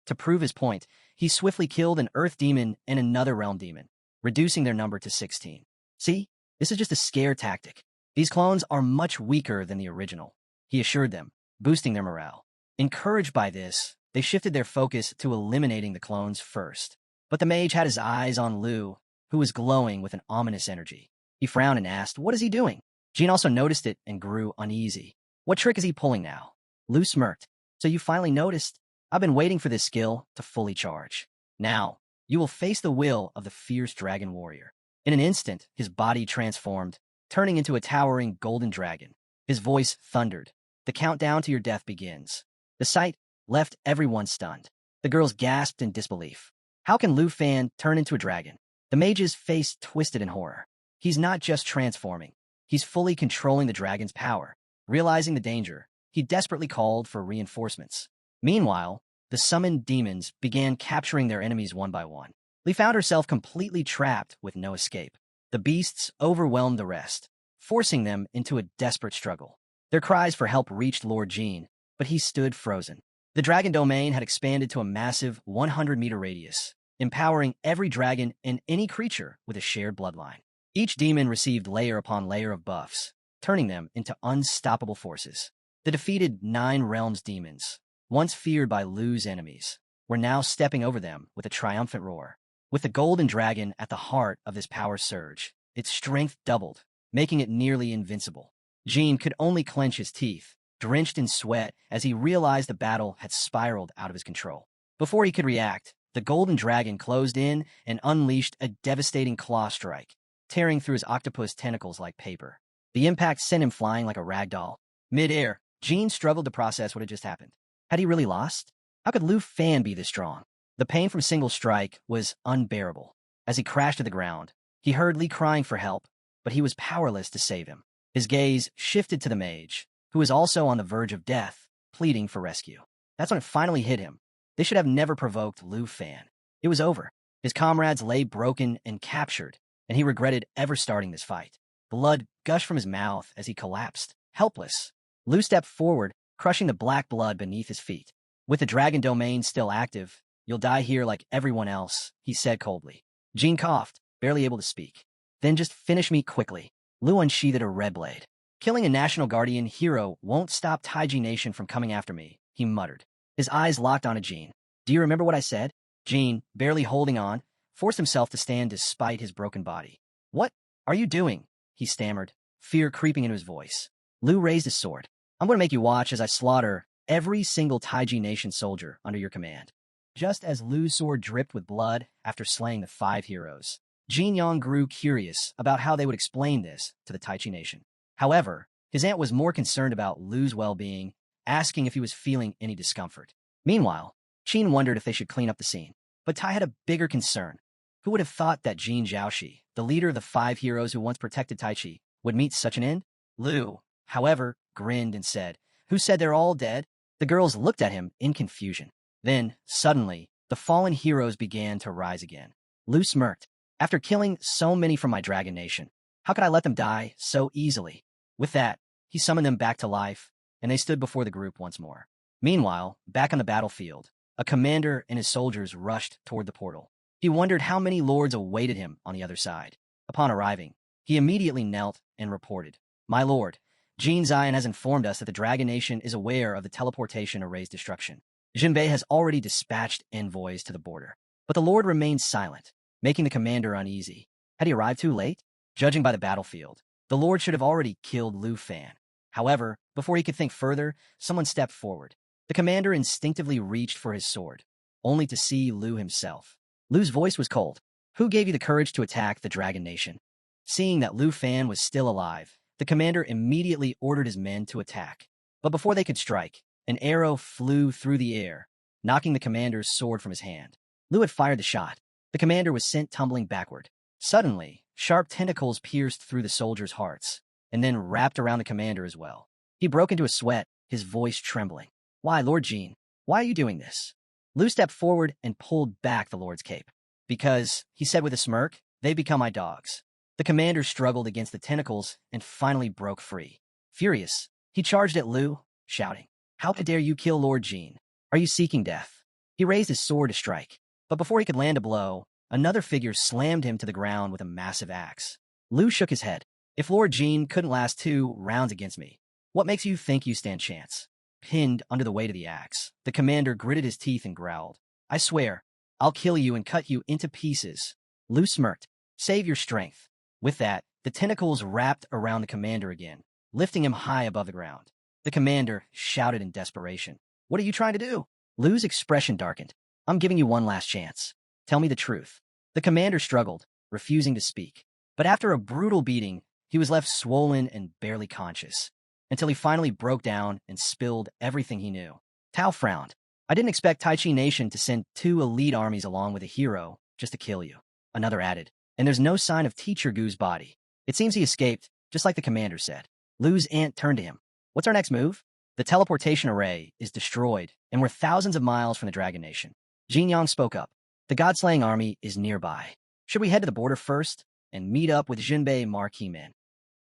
Speaker 1: To prove his point, he swiftly killed an Earth demon and another Realm demon, reducing their number to 16. "See, this is just a scare tactic. These clones are much weaker than the original," he assured them, boosting their morale. Encouraged by this, they shifted their focus to eliminating the clones first. But the mage had his eyes on Lu, who was glowing with an ominous energy. He frowned and asked, "What is he doing?" Jean also noticed it and grew uneasy. "What trick is he pulling now?" Lu smirked. "So you finally noticed? I've been waiting for this skill to fully charge. Now, you will face the will of the fierce dragon warrior." In an instant, his body transformed, turning into a towering golden dragon. His voice thundered. "The countdown to your death begins." The sight left everyone stunned. The girls gasped in disbelief. How can Lu Fan turn into a dragon? The mage's face twisted in horror. He's not just transforming. He's fully controlling the dragon's power. Realizing the danger, he desperately called for reinforcements. Meanwhile, the summoned demons began capturing their enemies one by one. Li found herself completely trapped with no escape. The beasts overwhelmed the rest, forcing them into a desperate struggle. Their cries for help reached Lord Jean, but he stood frozen. The dragon domain had expanded to a massive 100-meter radius, empowering every dragon and any creature with a shared bloodline. Each demon received layer upon layer of buffs, turning them into unstoppable forces. The defeated Nine Realms demons, once feared by Lu's enemies, were now stepping over them with a triumphant roar. With the golden dragon at the heart of this power surge, its strength doubled, making it nearly invincible. Jean could only clench his teeth, drenched in sweat as he realized the battle had spiraled out of his control. Before he could react, the golden dragon closed in and unleashed a devastating claw strike, tearing through his octopus tentacles like paper. The impact sent him flying like a rag doll. Mid-air, Jean struggled to process what had just happened. Had he really lost? How could Lu Fan be this strong? The pain from a single strike was unbearable. As he crashed to the ground, he heard Li crying for help, but he was powerless to save him. His gaze shifted to the mage, who was also on the verge of death, pleading for rescue. That's when it finally hit him. They should have never provoked Lu Fan. It was over. His comrades lay broken and captured, and he regretted ever starting this fight. Blood gushed from his mouth as he collapsed, helpless. Lu stepped forward, crushing the black blood beneath his feet. "With the dragon domain still active, you'll die here like everyone else," he said coldly. Jean coughed, barely able to speak. "Then just finish me quickly." Lu unsheathed a red blade. "Killing a National Guardian hero won't stop Taiji Nation from coming after me," he muttered. His eyes locked onto Jean. "Do you remember what I said?" Jean, barely holding on, forced himself to stand despite his broken body. "What are you doing?" he stammered, fear creeping into his voice. Lu raised his sword. "I'm going to make you watch as I slaughter every single Taiji Nation soldier under your command." Just as Lu's sword dripped with blood after slaying the 5 heroes, Jin Yang grew curious about how they would explain this to the Taiji Nation. However, His aunt was more concerned about Lu's well-being, asking if he was feeling any discomfort. Meanwhile, Qin wondered if they should clean up the scene. But Tai had a bigger concern. Who would have thought that Jin Zhaoxi, the leader of the 5 heroes who once protected Taichi, would meet such an end? Lu, however, grinned and said, "Who said they're all dead?" The girls looked at him in confusion. Then, suddenly, the fallen heroes began to rise again. Lu smirked. "After killing so many from my Dragon Nation, how could I let them die so easily?" With that, he summoned them back to life, and they stood before the group once more. Meanwhile, back on the battlefield, a commander and his soldiers rushed toward the portal. He wondered how many lords awaited him on the other side. Upon arriving, he immediately knelt and reported, "My lord, Jin Zion has informed us that the Dragon Nation is aware of the teleportation array's destruction. Jinbei has already dispatched envoys to the border." But the lord remained silent, making the commander uneasy. Had he arrived too late? Judging by the battlefield, the lord should have already killed Lu Fan. However, before he could think further, someone stepped forward. The commander instinctively reached for his sword, only to see Lu himself. Lu's voice was cold. "Who gave you the courage to attack the Dragon Nation?" Seeing that Lu Fan was still alive, the commander immediately ordered his men to attack. But before they could strike, an arrow flew through the air, knocking the commander's sword from his hand. Lu had fired the shot. The commander was sent tumbling backward. Suddenly, sharp tentacles pierced through the soldiers' hearts, and then wrapped around the commander as well. He broke into a sweat, his voice trembling. "Why, Lord Jin? Why are you doing this?" Lu stepped forward and pulled back the lord's cape. "Because," he said with a smirk, "they become my dogs." The commander struggled against the tentacles and finally broke free. Furious, he charged at Lu, shouting, "How dare you kill Lord Jin? Are you seeking death?" He raised his sword to strike, but before he could land a blow, another figure slammed him to the ground with a massive axe. Lu shook his head. "If Lord Jin couldn't last 2 rounds against me, what makes you think you stand chance?" Pinned under the weight of the axe, the commander gritted his teeth and growled, "I swear, I'll kill you and cut you into pieces." Lu smirked. "Save your strength." With that, the tentacles wrapped around the commander again, lifting him high above the ground. The commander shouted in desperation, "What are you trying to do?" Lu's expression darkened. "I'm giving you one last chance. Tell me the truth." The commander struggled, refusing to speak. But after a brutal beating, he was left swollen and barely conscious, until he finally broke down and spilled everything he knew. Tao frowned. "I didn't expect Taichi Nation to send 2 elite armies along with a hero just to kill you." Another added, "And there's no sign of Teacher Gu's body. It seems he escaped, just like the commander said." Lu's aunt turned to him. "What's our next move?" "The teleportation array is destroyed, and we're thousands of miles from the Dragon Nation." Jin Yang spoke up. "The God-slaying army is nearby. Should we head to the border first and meet up with Jinbei marquee men?"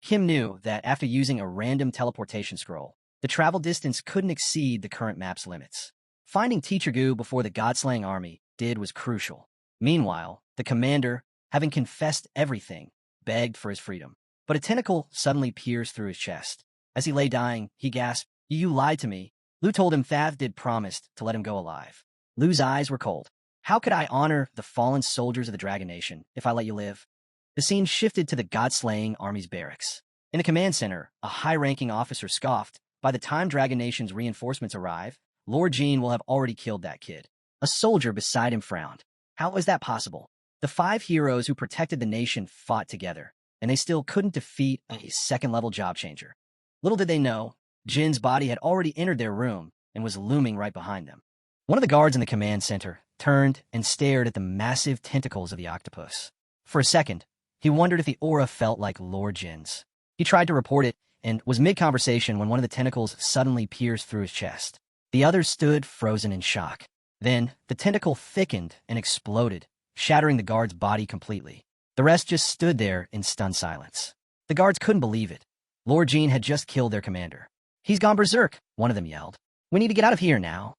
Speaker 1: Kim knew that after using a random teleportation scroll, the travel distance couldn't exceed the current map's limits. Finding Teacher Gu before the God-slaying army was crucial. Meanwhile, the commander, having confessed everything, begged for his freedom. But a tentacle suddenly pierced through his chest. As he lay dying, he gasped, "You lied to me." Lu told him Thav did promised to let him go alive. Lu's eyes were cold. "How could I honor the fallen soldiers of the Dragon Nation if I let you live?" The scene shifted to the God-slaying army's barracks. In the command center, a high-ranking officer scoffed, "By the time Dragon Nation's reinforcements arrive, Lord Jin will have already killed that kid." A soldier beside him frowned. How is that possible? The 5 heroes who protected the nation fought together, and they still couldn't defeat a second-level job changer. Little did they know, Jin's body had already entered their room and was looming right behind them. One of the guards in the command center turned and stared at the massive tentacles of the octopus. For a second, he wondered if the aura felt like Lord Jin's. He tried to report it and was mid-conversation when one of the tentacles suddenly pierced through his chest. The others stood frozen in shock. Then, the tentacle thickened and exploded, shattering the guard's body completely. The rest just stood there in stunned silence. The guards couldn't believe it. Lord Jin had just killed their commander. "He's gone berserk," one of them yelled. "We need to get out of here now."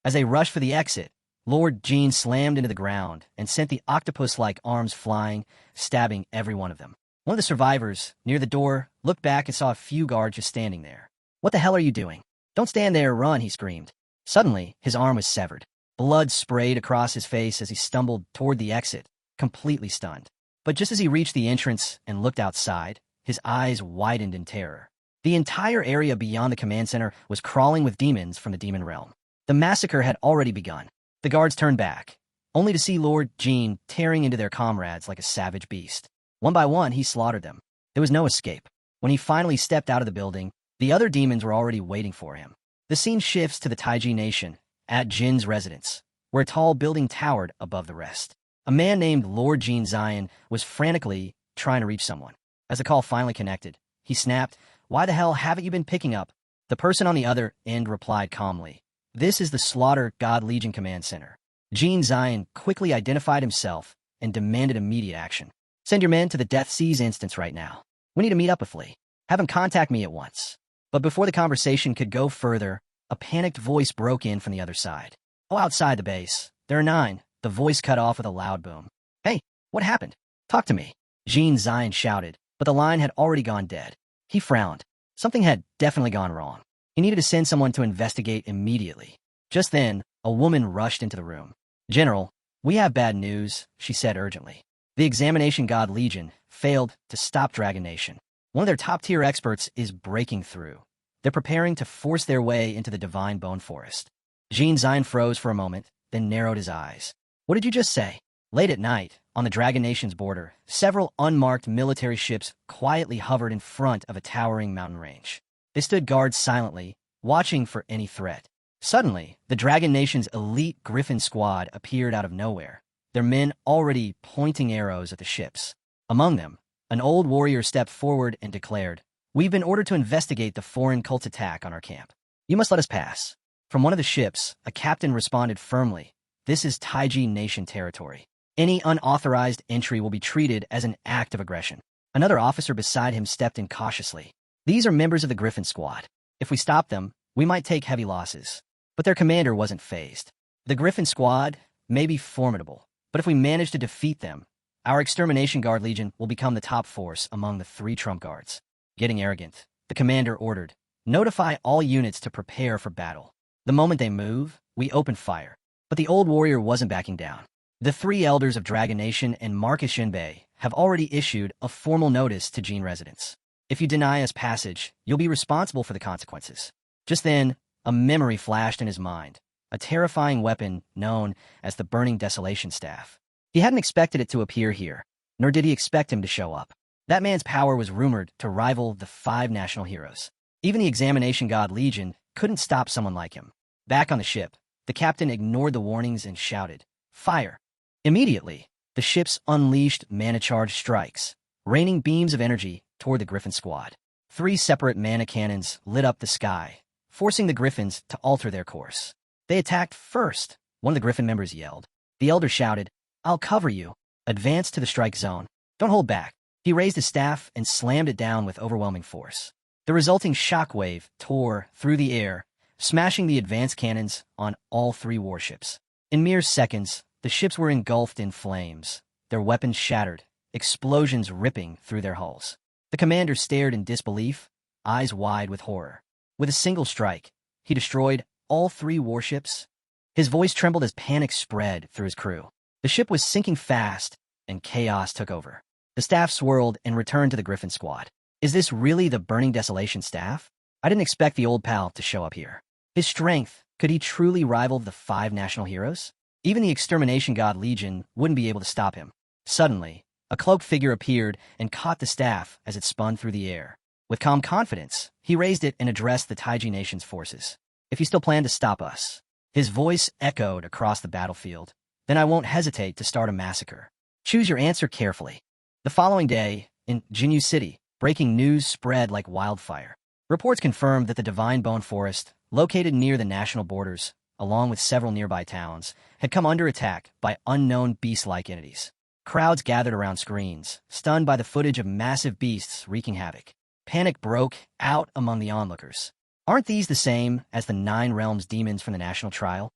Speaker 1: As they rushed for the exit, Lord Jin slammed into the ground and sent the octopus-like arms flying, stabbing every one of them. One of the survivors, near the door, looked back and saw a few guards just standing there. "What the hell are you doing? Don't stand there, run," he screamed. Suddenly, his arm was severed. Blood sprayed across his face as he stumbled toward the exit, completely stunned. But just as he reached the entrance and looked outside, his eyes widened in terror. The entire area beyond the command center was crawling with demons from the demon realm. The massacre had already begun. The guards turned back, only to see Lord Jin tearing into their comrades like a savage beast. One by one, he slaughtered them. There was no escape. When he finally stepped out of the building, the other demons were already waiting for him. The scene shifts to the Taiji Nation, at Jin's residence, where a tall building towered above the rest. A man named Lord Jin Zion was frantically trying to reach someone. As the call finally connected, he snapped, "Why the hell haven't you been picking up?" The person on the other end replied calmly, "This is the Slaughter God Legion Command Center." Jin Zion quickly identified himself and demanded immediate action. "Send your men to the Death Seas instance right now. We need to meet up with Lee. Have him contact me at once." But before the conversation could go further, a panicked voice broke in from the other side. "Oh, outside the base. There are 9. The voice cut off with a loud boom. "Hey, what happened? Talk to me." Jin Zion shouted, but the line had already gone dead. He frowned. Something had definitely gone wrong. He needed to send someone to investigate immediately. Just then, a woman rushed into the room. "General, we have bad news," she said urgently. "The Examination God Legion failed to stop Dragon Nation. One of their top-tier experts is breaking through. They're preparing to force their way into the Divine Bone Forest." Jin Zion froze for a moment, then narrowed his eyes. "What did you just say?" Late at night, on the Dragon Nation's border, several unmarked military ships quietly hovered in front of a towering mountain range. They stood guard silently, watching for any threat. Suddenly, the Dragon Nation's elite Griffin squad appeared out of nowhere, their men already pointing arrows at the ships. Among them, an old warrior stepped forward and declared, "We've been ordered to investigate the foreign cult attack on our camp. You must let us pass." From one of the ships, a captain responded firmly, "This is Taiji Nation territory. Any unauthorized entry will be treated as an act of aggression." Another officer beside him stepped in cautiously. "These are members of the Griffin squad. If we stop them, we might take heavy losses." But their commander wasn't fazed. "The Griffin squad may be formidable, but if we manage to defeat them, our Extermination Guard Legion will become the top force among the 3 trump guards." Getting arrogant, the commander ordered, "Notify all units to prepare for battle. The moment they move, we open fire." But the old warrior wasn't backing down. "The 3 elders of Dragon Nation and Marcus Shinbei have already issued a formal notice to Jin residents. If you deny us passage, you'll be responsible for the consequences." Just then, a memory flashed in his mind, a terrifying weapon known as the Burning Desolation Staff. He hadn't expected it to appear here, nor did he expect him to show up. That man's power was rumored to rival the 5 national heroes. Even the Examination God Legion couldn't stop someone like him. Back on the ship, the captain ignored the warnings and shouted, "Fire!" Immediately, the ships unleashed mana-charged strikes, raining beams of energy toward the Griffin squad. 3 separate mana cannons lit up the sky, forcing the Griffins to alter their course. "They attacked first," one of the Griffin members yelled. The elder shouted, "I'll cover you. Advance to the strike zone. Don't hold back." He raised his staff and slammed it down with overwhelming force. The resulting shockwave tore through the air, smashing the advanced cannons on all 3 warships. In mere seconds, the ships were engulfed in flames, their weapons shattered, explosions ripping through their hulls. The commander stared in disbelief, eyes wide with horror. With a single strike, he destroyed all 3 warships. His voice trembled as panic spread through his crew. The ship was sinking fast, and chaos took over. The staff swirled and returned to the Griffin squad. "Is this really the Burning Desolation staff? I didn't expect the old pal to show up here. His strength, could he truly rival the 5 national heroes? Even the Extermination God Legion wouldn't be able to stop him." Suddenly, a cloaked figure appeared and caught the staff as it spun through the air. With calm confidence, he raised it and addressed the Taiji Nation's forces. "If you still plan to stop us." His voice echoed across the battlefield. "Then I won't hesitate to start a massacre. Choose your answer carefully." The following day, in Jinyu City, breaking news spread like wildfire. Reports confirmed that the Divine Bone Forest, located near the national borders, along with several nearby towns, had come under attack by unknown beast-like entities. Crowds gathered around screens, stunned by the footage of massive beasts wreaking havoc. Panic broke out among the onlookers. "Aren't these the same as the 9 Realms demons from the national trial?"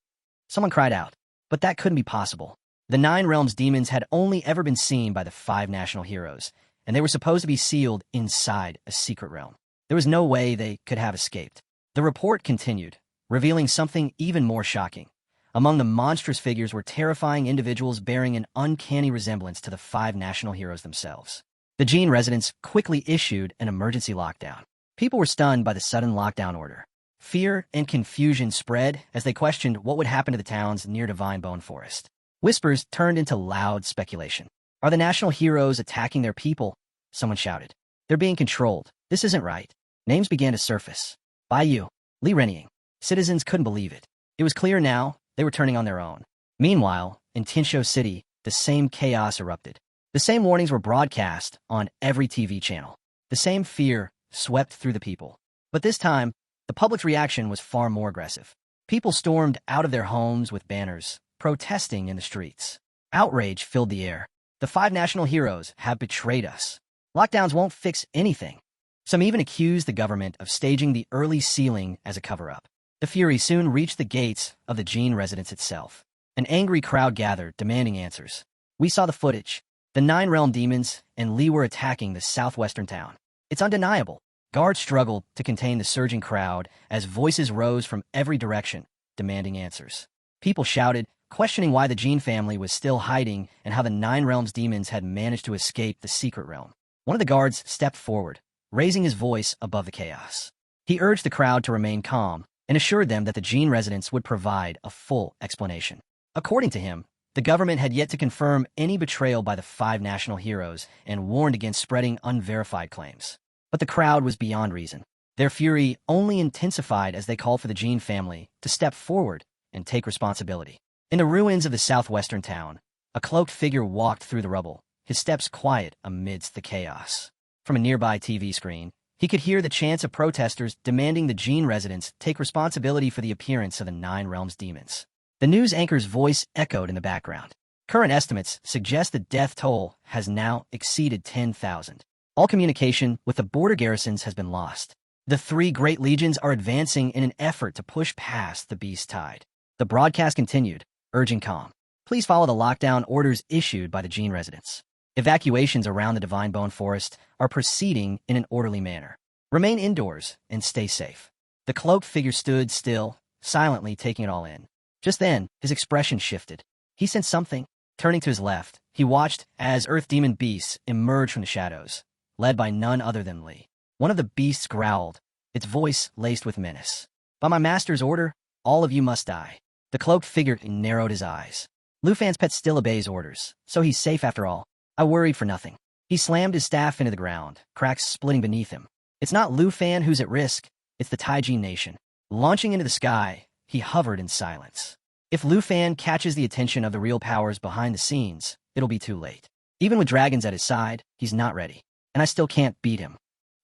Speaker 1: Someone cried out, but that couldn't be possible. The 9 Realms demons had only ever been seen by the 5 national heroes, and they were supposed to be sealed inside a secret realm. There was no way they could have escaped. The report continued, revealing something even more shocking. Among the monstrous figures were terrifying individuals bearing an uncanny resemblance to the 5 national heroes themselves. The Jin residents quickly issued an emergency lockdown. People were stunned by the sudden lockdown order. Fear and confusion spread as they questioned what would happen to the towns near Divine Bone Forest. Whispers turned into loud speculation. "Are the national heroes attacking their people?" Someone shouted. "They're being controlled. This isn't right. Names began to surface. Baiyu, Li Renying. Citizens couldn't believe it. It was clear now they were turning on their own. Meanwhile, in Tinsho City, the same chaos erupted. The same warnings were broadcast on every TV channel. The same fear swept through the people. But this time, the public's reaction was far more aggressive. People stormed out of their homes with banners, protesting in the streets. Outrage filled the air. The 5 national heroes have betrayed us. Lockdowns won't fix anything. Some even accused the government of staging the early sealing as a cover-up. The fury soon reached the gates of the Jin residence itself. An angry crowd gathered, demanding answers. We saw the footage. The 9 realm demons and Li were attacking the southwestern town. It's undeniable. Guards struggled to contain the surging crowd as voices rose from every direction, demanding answers. People shouted, questioning why the Jin family was still hiding and how the 9 realms demons had managed to escape the secret realm. One of the guards stepped forward, raising his voice above the chaos. He urged the crowd to remain calm and assured them that the Jin residents would provide a full explanation. According to him, the government had yet to confirm any betrayal by the 5 national heroes and warned against spreading unverified claims. But the crowd was beyond reason. Their fury only intensified as they called for the Jin family to step forward and take responsibility. In the ruins of the southwestern town, a cloaked figure walked through the rubble, his steps quiet amidst the chaos. From a nearby TV screen, he could hear the chants of protesters demanding the Jin residents take responsibility for the appearance of the 9 realms demons. The news anchor's voice echoed in the background. Current estimates suggest the death toll has now exceeded 10,000. All communication with the border garrisons has been lost. The 3 great legions are advancing in an effort to push past the beast tide. The broadcast continued, urging calm. Please follow the lockdown orders issued by the Jin residents. Evacuations around the Divine Bone Forest are proceeding in an orderly manner. Remain indoors and stay safe. The cloaked figure stood still, silently taking it all in. Just then, his expression shifted. He sensed something. Turning to his left, he watched as Earth Demon beasts emerged from the shadows, led by none other than Li. One of the beasts growled, its voice laced with menace. By my master's order, all of you must die. The cloaked figure narrowed his eyes. Lu Fan's pet still obeys orders, so he's safe after all. I worried for nothing. He slammed his staff into the ground, cracks splitting beneath him. It's not Lu Fan who's at risk, it's the Taijin nation. Launching into the sky, he hovered in silence. If Lu Fan catches the attention of the real powers behind the scenes, it'll be too late. Even with dragons at his side, he's not ready. And I still can't beat him.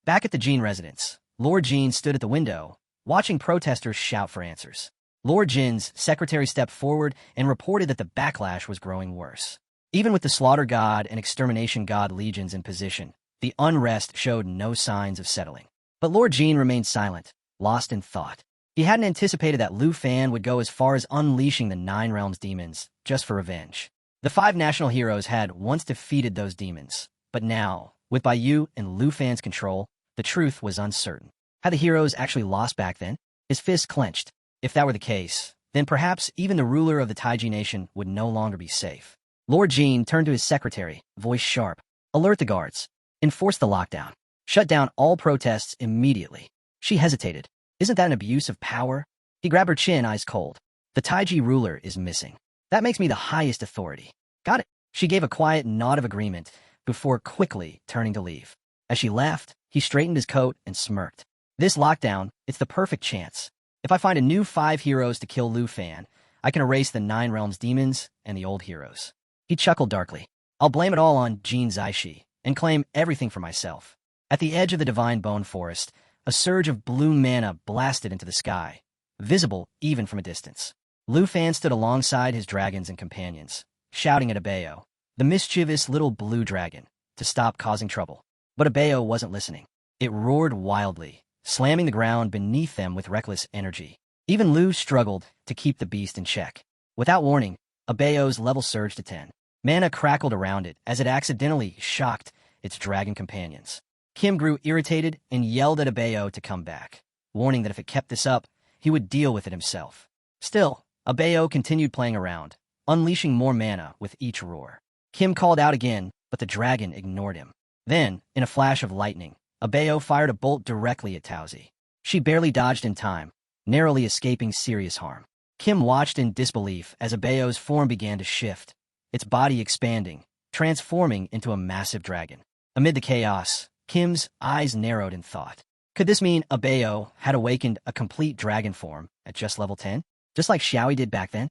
Speaker 1: Back at the Jin residence, Lord Jin stood at the window, watching protesters shout for answers. Lord Jin's secretary stepped forward and reported that the backlash was growing worse. Even with the Slaughter God and Extermination God legions in position, the unrest showed no signs of settling. But Lord Jin remained silent, lost in thought. He hadn't anticipated that Lu Fan would go as far as unleashing the 9 realms demons, just for revenge. The 5 national heroes had once defeated those demons, but now, with Baiyu and Lu Fan's control, the truth was uncertain. Had the heroes actually lost back then? His fist clenched. If that were the case, then perhaps even the ruler of the Taiji nation would no longer be safe. Lord Jin turned to his secretary, voice sharp. Alert the guards. Enforce the lockdown. Shut down all protests immediately. She hesitated. Isn't that an abuse of power? He grabbed her chin, eyes cold. The Taiji ruler is missing. That makes me the highest authority. Got it. She gave a quiet nod of agreement before quickly turning to leave. As she left, he straightened his coat and smirked. This lockdown, it's the perfect chance. If I find a new 5 heroes to kill Lu Fan, I can erase the 9 realms demons and the old heroes. He chuckled darkly. I'll blame it all on Jin Zaishi and claim everything for myself. At the edge of the Divine Bone Forest, a surge of blue mana blasted into the sky, visible even from a distance. Lu Fan stood alongside his dragons and companions, shouting at Abeo, the mischievous little blue dragon, to stop causing trouble. But Abeo wasn't listening. It roared wildly, slamming the ground beneath them with reckless energy. Even Lu struggled to keep the beast in check. Without warning, Abeo's level surged to 10. Mana crackled around it as it accidentally shocked its dragon companions. Kim grew irritated and yelled at Abeo to come back, warning that if it kept this up, he would deal with it himself. Still, Abeo continued playing around, unleashing more mana with each roar. Kim called out again, but the dragon ignored him. Then, in a flash of lightning, Abeo fired a bolt directly at Tauzi. She barely dodged in time, narrowly escaping serious harm. Kim watched in disbelief as Abeo's form began to shift, its body expanding, transforming into a massive dragon. Amid the chaos, Kim's eyes narrowed in thought. Could this mean Abeo had awakened a complete dragon form at just level 10? Just like Xiaoi did back then?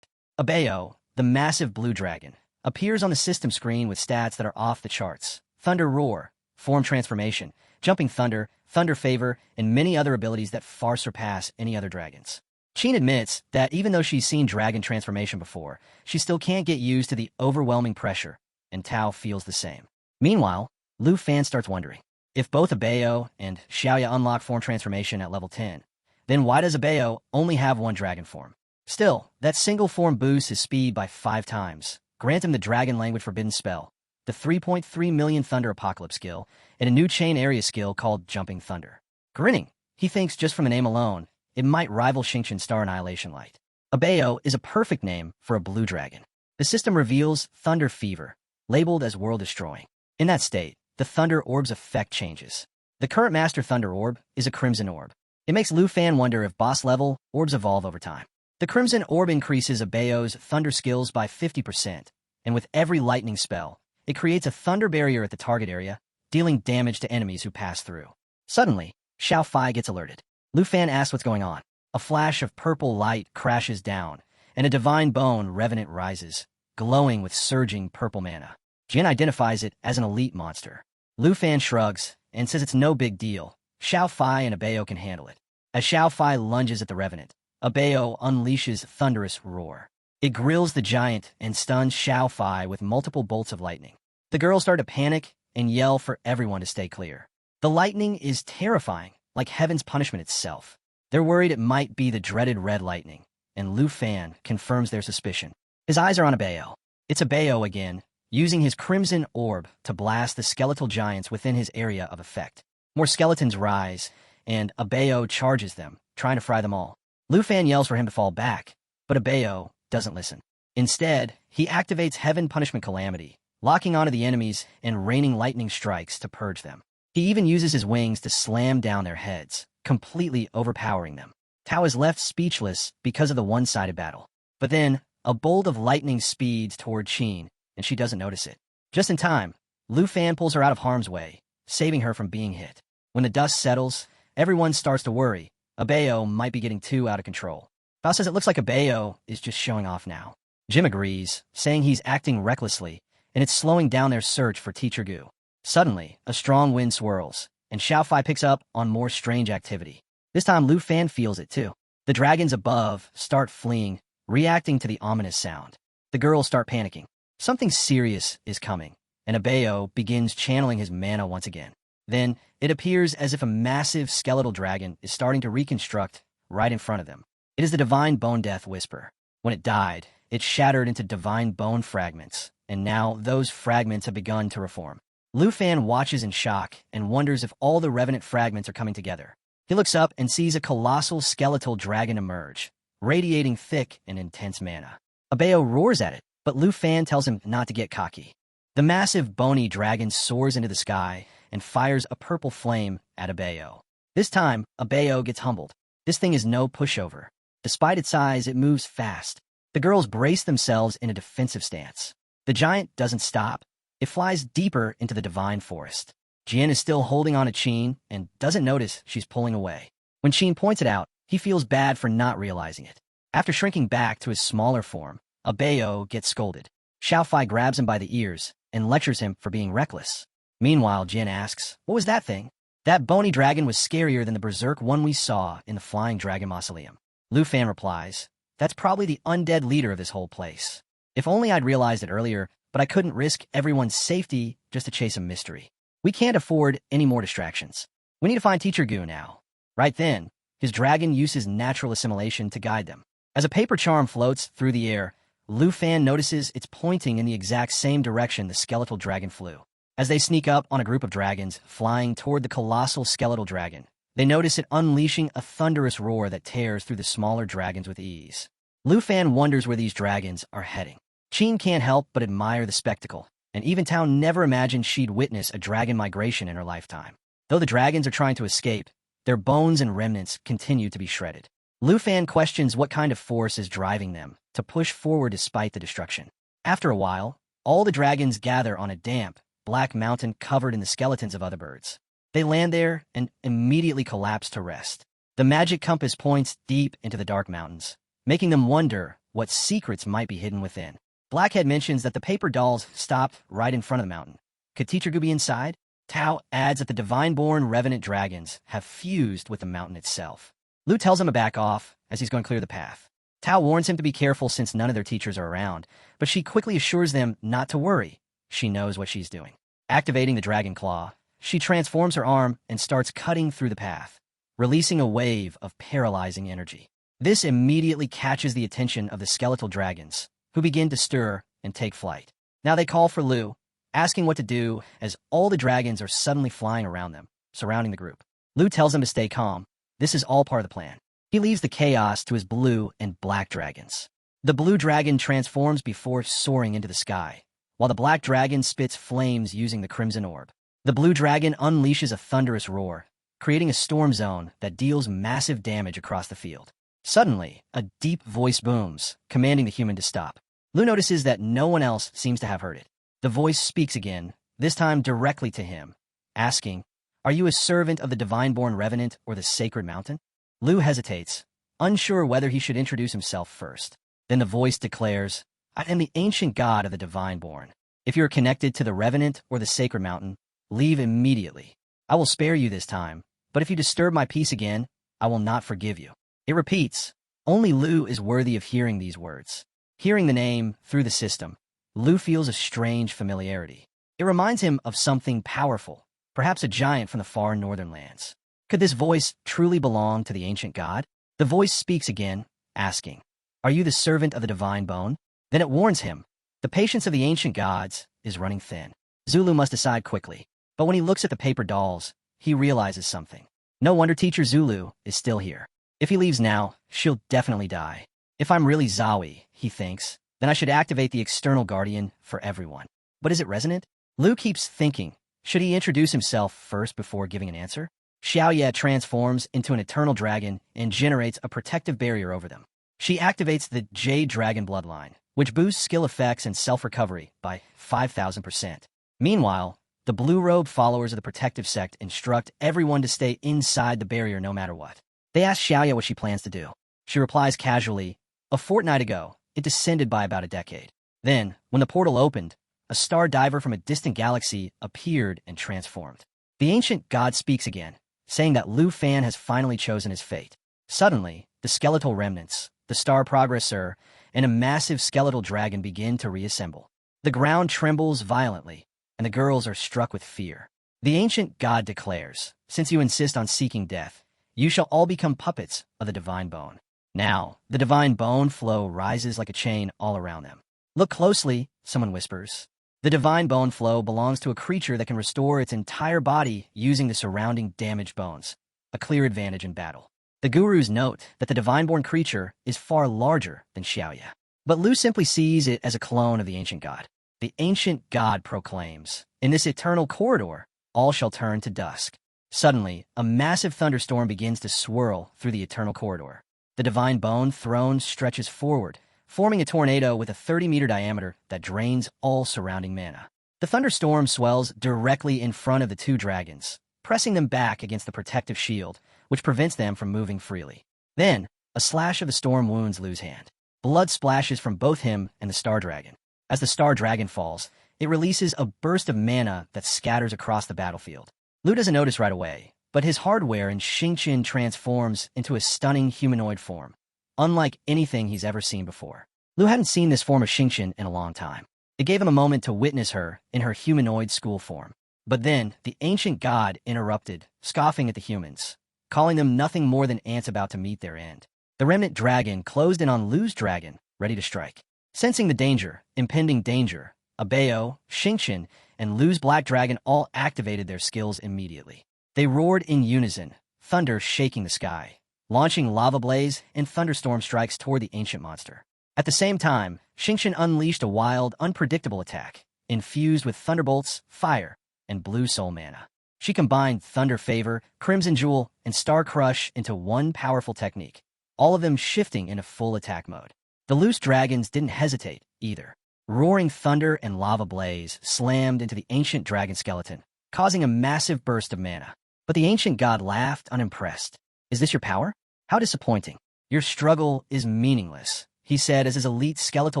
Speaker 1: Abeo, the massive blue dragon, appears on the system screen with stats that are off the charts. Thunder Roar, Form Transformation, Jumping Thunder, Thunder Favor, and many other abilities that far surpass any other dragons. Qin admits that even though she's seen dragon transformation before, she still can't get used to the overwhelming pressure, and Tao feels the same. Meanwhile, Lu Fan starts wondering, if both Abeo and Xiaoya unlock form transformation at level 10, then why does Abeo only have one dragon form? Still, that single form boosts his speed by 5 times, grant him the dragon language forbidden spell, the 3.3 million Thunder Apocalypse skill, and a new chain area skill called Jumping Thunder. Grinning, he thinks just from the name alone, it might rival Xingqian Star Annihilation Light. Abeo is a perfect name for a blue dragon. The system reveals Thunder Fever, labeled as world-destroying. In that state, the Thunder Orb's effect changes. The current Master Thunder Orb is a Crimson Orb. It makes Lu Fan wonder if boss-level orbs evolve over time. The Crimson Orb increases Abeo's Thunder skills by 50%, and with every lightning spell, it creates a Thunder barrier at the target area, dealing damage to enemies who pass through. Suddenly, Xiao Fai gets alerted. Lu Fan asks what's going on. A flash of purple light crashes down, and a Divine Bone Revenant rises, glowing with surging purple mana. Jin identifies it as an elite monster. Lu Fan shrugs and says it's no big deal. Xiao Fai and Abeo can handle it. As Xiao Fai lunges at the Revenant, Abeo unleashes Thunderous Roar. It grills the giant and stuns Xiao Fai with multiple bolts of lightning. The girls start to panic and yell for everyone to stay clear. The lightning is terrifying, like heaven's punishment itself. They're worried it might be the dreaded red lightning, and Lu Fan confirms their suspicion. His eyes are on Abeo. It's Abeo again, using his Crimson Orb to blast the skeletal giants within his area of effect. More skeletons rise, and Abeo charges them, trying to fry them all. Lu Fan yells for him to fall back, but Abeo doesn't listen. Instead, he activates Heaven Punishment Calamity, locking onto the enemies and raining lightning strikes to purge them. He even uses his wings to slam down their heads, completely overpowering them. Tao is left speechless because of the one-sided battle. But then, a bolt of lightning speeds toward Qin, and she doesn't notice it. Just in time, Lu Fan pulls her out of harm's way, saving her from being hit. When the dust settles, everyone starts to worry. Abeo might be getting too out of control. Bao says it looks like Abeo is just showing off now. Jim agrees, saying he's acting recklessly, and it's slowing down their search for Teacher Gu. Suddenly, a strong wind swirls, and Xiao Fai picks up on more strange activity. This time, Lu Fan feels it too. The dragons above start fleeing, reacting to the ominous sound. The girls start panicking. Something serious is coming, and Abeo begins channeling his mana once again. Then, it appears as if a massive skeletal dragon is starting to reconstruct right in front of them. It is the Divine Bone Death Whisper. When it died, it shattered into divine bone fragments, and now those fragments have begun to reform. Lu Fan watches in shock and wonders if all the Revenant fragments are coming together. He looks up and sees a colossal skeletal dragon emerge, radiating thick and intense mana. Abeo roars at it, but Lu Fan tells him not to get cocky. The massive bony dragon soars into the sky and fires a purple flame at Abeo. This time, Abeo gets humbled. This thing is no pushover. Despite its size, it moves fast. The girls brace themselves in a defensive stance. The giant doesn't stop. It flies deeper into the divine forest. Jian is still holding on to Qin and doesn't notice she's pulling away. When Qin points it out, he feels bad for not realizing it. After shrinking back to his smaller form, Abeo gets scolded. Xiao Fai grabs him by the ears and lectures him for being reckless. Meanwhile, Jin asks, "What was that thing?" "That bony dragon was scarier than the berserk one we saw in the Flying Dragon Mausoleum." Lu Fan replies, "That's probably the undead leader of this whole place. If only I'd realized it earlier, but I couldn't risk everyone's safety just to chase a mystery. We can't afford any more distractions. We need to find Teacher Gu now." Right then, his dragon uses natural assimilation to guide them. As a paper charm floats through the air, Lu Fan notices it's pointing in the exact same direction the skeletal dragon flew. As they sneak up on a group of dragons flying toward the colossal skeletal dragon, they notice it unleashing a thunderous roar that tears through the smaller dragons with ease. Lu Fan wonders where these dragons are heading. Qin can't help but admire the spectacle, and even Tao never imagined she'd witness a dragon migration in her lifetime. Though the dragons are trying to escape, their bones and remnants continue to be shredded. Lu Fan questions what kind of force is driving them to push forward despite the destruction. After a while, all the dragons gather on a damp, black mountain covered in the skeletons of other birds. They land there and immediately collapse to rest. The magic compass points deep into the dark mountains, making them wonder what secrets might be hidden within. Blackhead mentions that the paper dolls stopped right in front of the mountain. Could Teacher Gu be inside? Tao adds that the divine-born revenant dragons have fused with the mountain itself. Lu tells him to back off as he's going to clear the path. Tao warns him to be careful since none of their teachers are around, but she quickly assures them not to worry. She knows what she's doing. Activating the dragon claw, she transforms her arm and starts cutting through the path, releasing a wave of paralyzing energy. This immediately catches the attention of the skeletal dragons, who begin to stir and take flight. Now they call for Lu, asking what to do as all the dragons are suddenly flying around them, surrounding the group. Lu tells them to stay calm. This is all part of the plan. He leaves the chaos to his blue and black dragons. The blue dragon transforms before soaring into the sky, while the black dragon spits flames using the crimson orb. The blue dragon unleashes a thunderous roar, creating a storm zone that deals massive damage across the field. Suddenly, a deep voice booms, commanding the human to stop. Lu notices that no one else seems to have heard it. The voice speaks again, this time directly to him, asking, "Are you a servant of the divine-born revenant or the sacred mountain?" Lu hesitates, unsure whether he should introduce himself first. Then the voice declares, "I am the ancient god of the divine-born. If you are connected to the revenant or the sacred mountain, leave immediately. I will spare you this time, but if you disturb my peace again, I will not forgive you." It repeats. Only Lu is worthy of hearing these words. Hearing the name through the system, Lu feels a strange familiarity. It reminds him of something powerful, perhaps a giant from the far northern lands. Could this voice truly belong to the ancient god? The voice speaks again, asking, "Are you the servant of the divine bone?" Then it warns him, the patience of the ancient gods is running thin. Zulu must decide quickly, but when he looks at the paper dolls, he realizes something. No wonder Teacher Zulu is still here. If he leaves now, she'll definitely die. If I'm really Zawi, he thinks, then I should activate the external guardian for everyone. But is it resonant? Lu keeps thinking, should he introduce himself first before giving an answer? Xiaoye transforms into an eternal dragon and generates a protective barrier over them. She activates the Jade Dragon bloodline, which boosts skill effects and self-recovery by 5,000%. Meanwhile, the blue-robed followers of the protective sect instruct everyone to stay inside the barrier no matter what. They ask Xiaoye what she plans to do. She replies casually, "A fortnight ago, it descended by about a decade. Then, when the portal opened, a star diver from a distant galaxy appeared and transformed." The ancient god speaks again, saying that Lu Fan has finally chosen his fate. Suddenly, the skeletal remnants, the star progressor, and a massive skeletal dragon begin to reassemble. The ground trembles violently, and the girls are struck with fear. The ancient god declares, "Since you insist on seeking death, you shall all become puppets of the divine bone." Now, the divine bone flow rises like a chain all around them. "Look closely," someone whispers. The divine bone flow belongs to a creature that can restore its entire body using the surrounding damaged bones, a clear advantage in battle. The gurus note that the divine-born creature is far larger than Xiaoye, but Lu simply sees it as a clone of the ancient god. The ancient god proclaims, "In this eternal corridor, all shall turn to dusk." Suddenly, a massive thunderstorm begins to swirl through the eternal corridor. The divine bone throne stretches forward, forming a tornado with a 30-meter diameter that drains all surrounding mana. The thunderstorm swells directly in front of the two dragons, pressing them back against the protective shield, which prevents them from moving freely. Then, a slash of the storm wounds Lu's hand. Blood splashes from both him and the star dragon. As the star dragon falls, it releases a burst of mana that scatters across the battlefield. Lu doesn't notice right away, but his hardware in Xingqian transforms into a stunning humanoid form, unlike anything he's ever seen before. Lu hadn't seen this form of Xingqian in a long time. It gave him a moment to witness her in her humanoid school form. But then, the ancient god interrupted, scoffing at the humans, calling them nothing more than ants about to meet their end. The remnant dragon closed in on Lu's dragon, ready to strike. Sensing the danger, impending danger, Abeo, Xingqian, and Lu's black dragon all activated their skills immediately. They roared in unison, thunder shaking the sky, launching lava blaze and thunderstorm strikes toward the ancient monster. At the same time, Xingqian unleashed a wild, unpredictable attack, infused with thunderbolts, fire, and blue soul mana. She combined Thunder Favor, Crimson Jewel, and Star Crush into one powerful technique, all of them shifting into full attack mode. The loose dragons didn't hesitate, either. Roaring thunder and lava blaze slammed into the ancient dragon skeleton, causing a massive burst of mana. But the ancient god laughed, unimpressed. Is this your power? How disappointing. Your struggle is meaningless, he said as his elite skeletal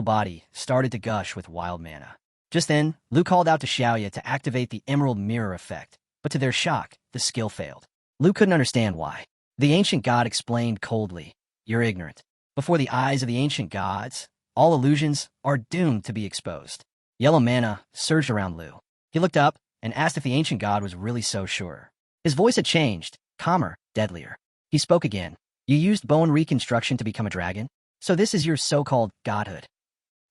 Speaker 1: body started to gush with wild mana. Just then, Lu called out to Xiaoya to activate the Emerald Mirror effect, but to their shock, the skill failed. Lu couldn't understand why. The ancient god explained coldly, "You're ignorant. Before the eyes of the ancient gods, all illusions are doomed to be exposed." Yellow mana surged around Lu. He looked up and asked if the ancient god was really so sure. His voice had changed, calmer, deadlier. He spoke again. "You used bone reconstruction to become a dragon? So this is your so-called godhood."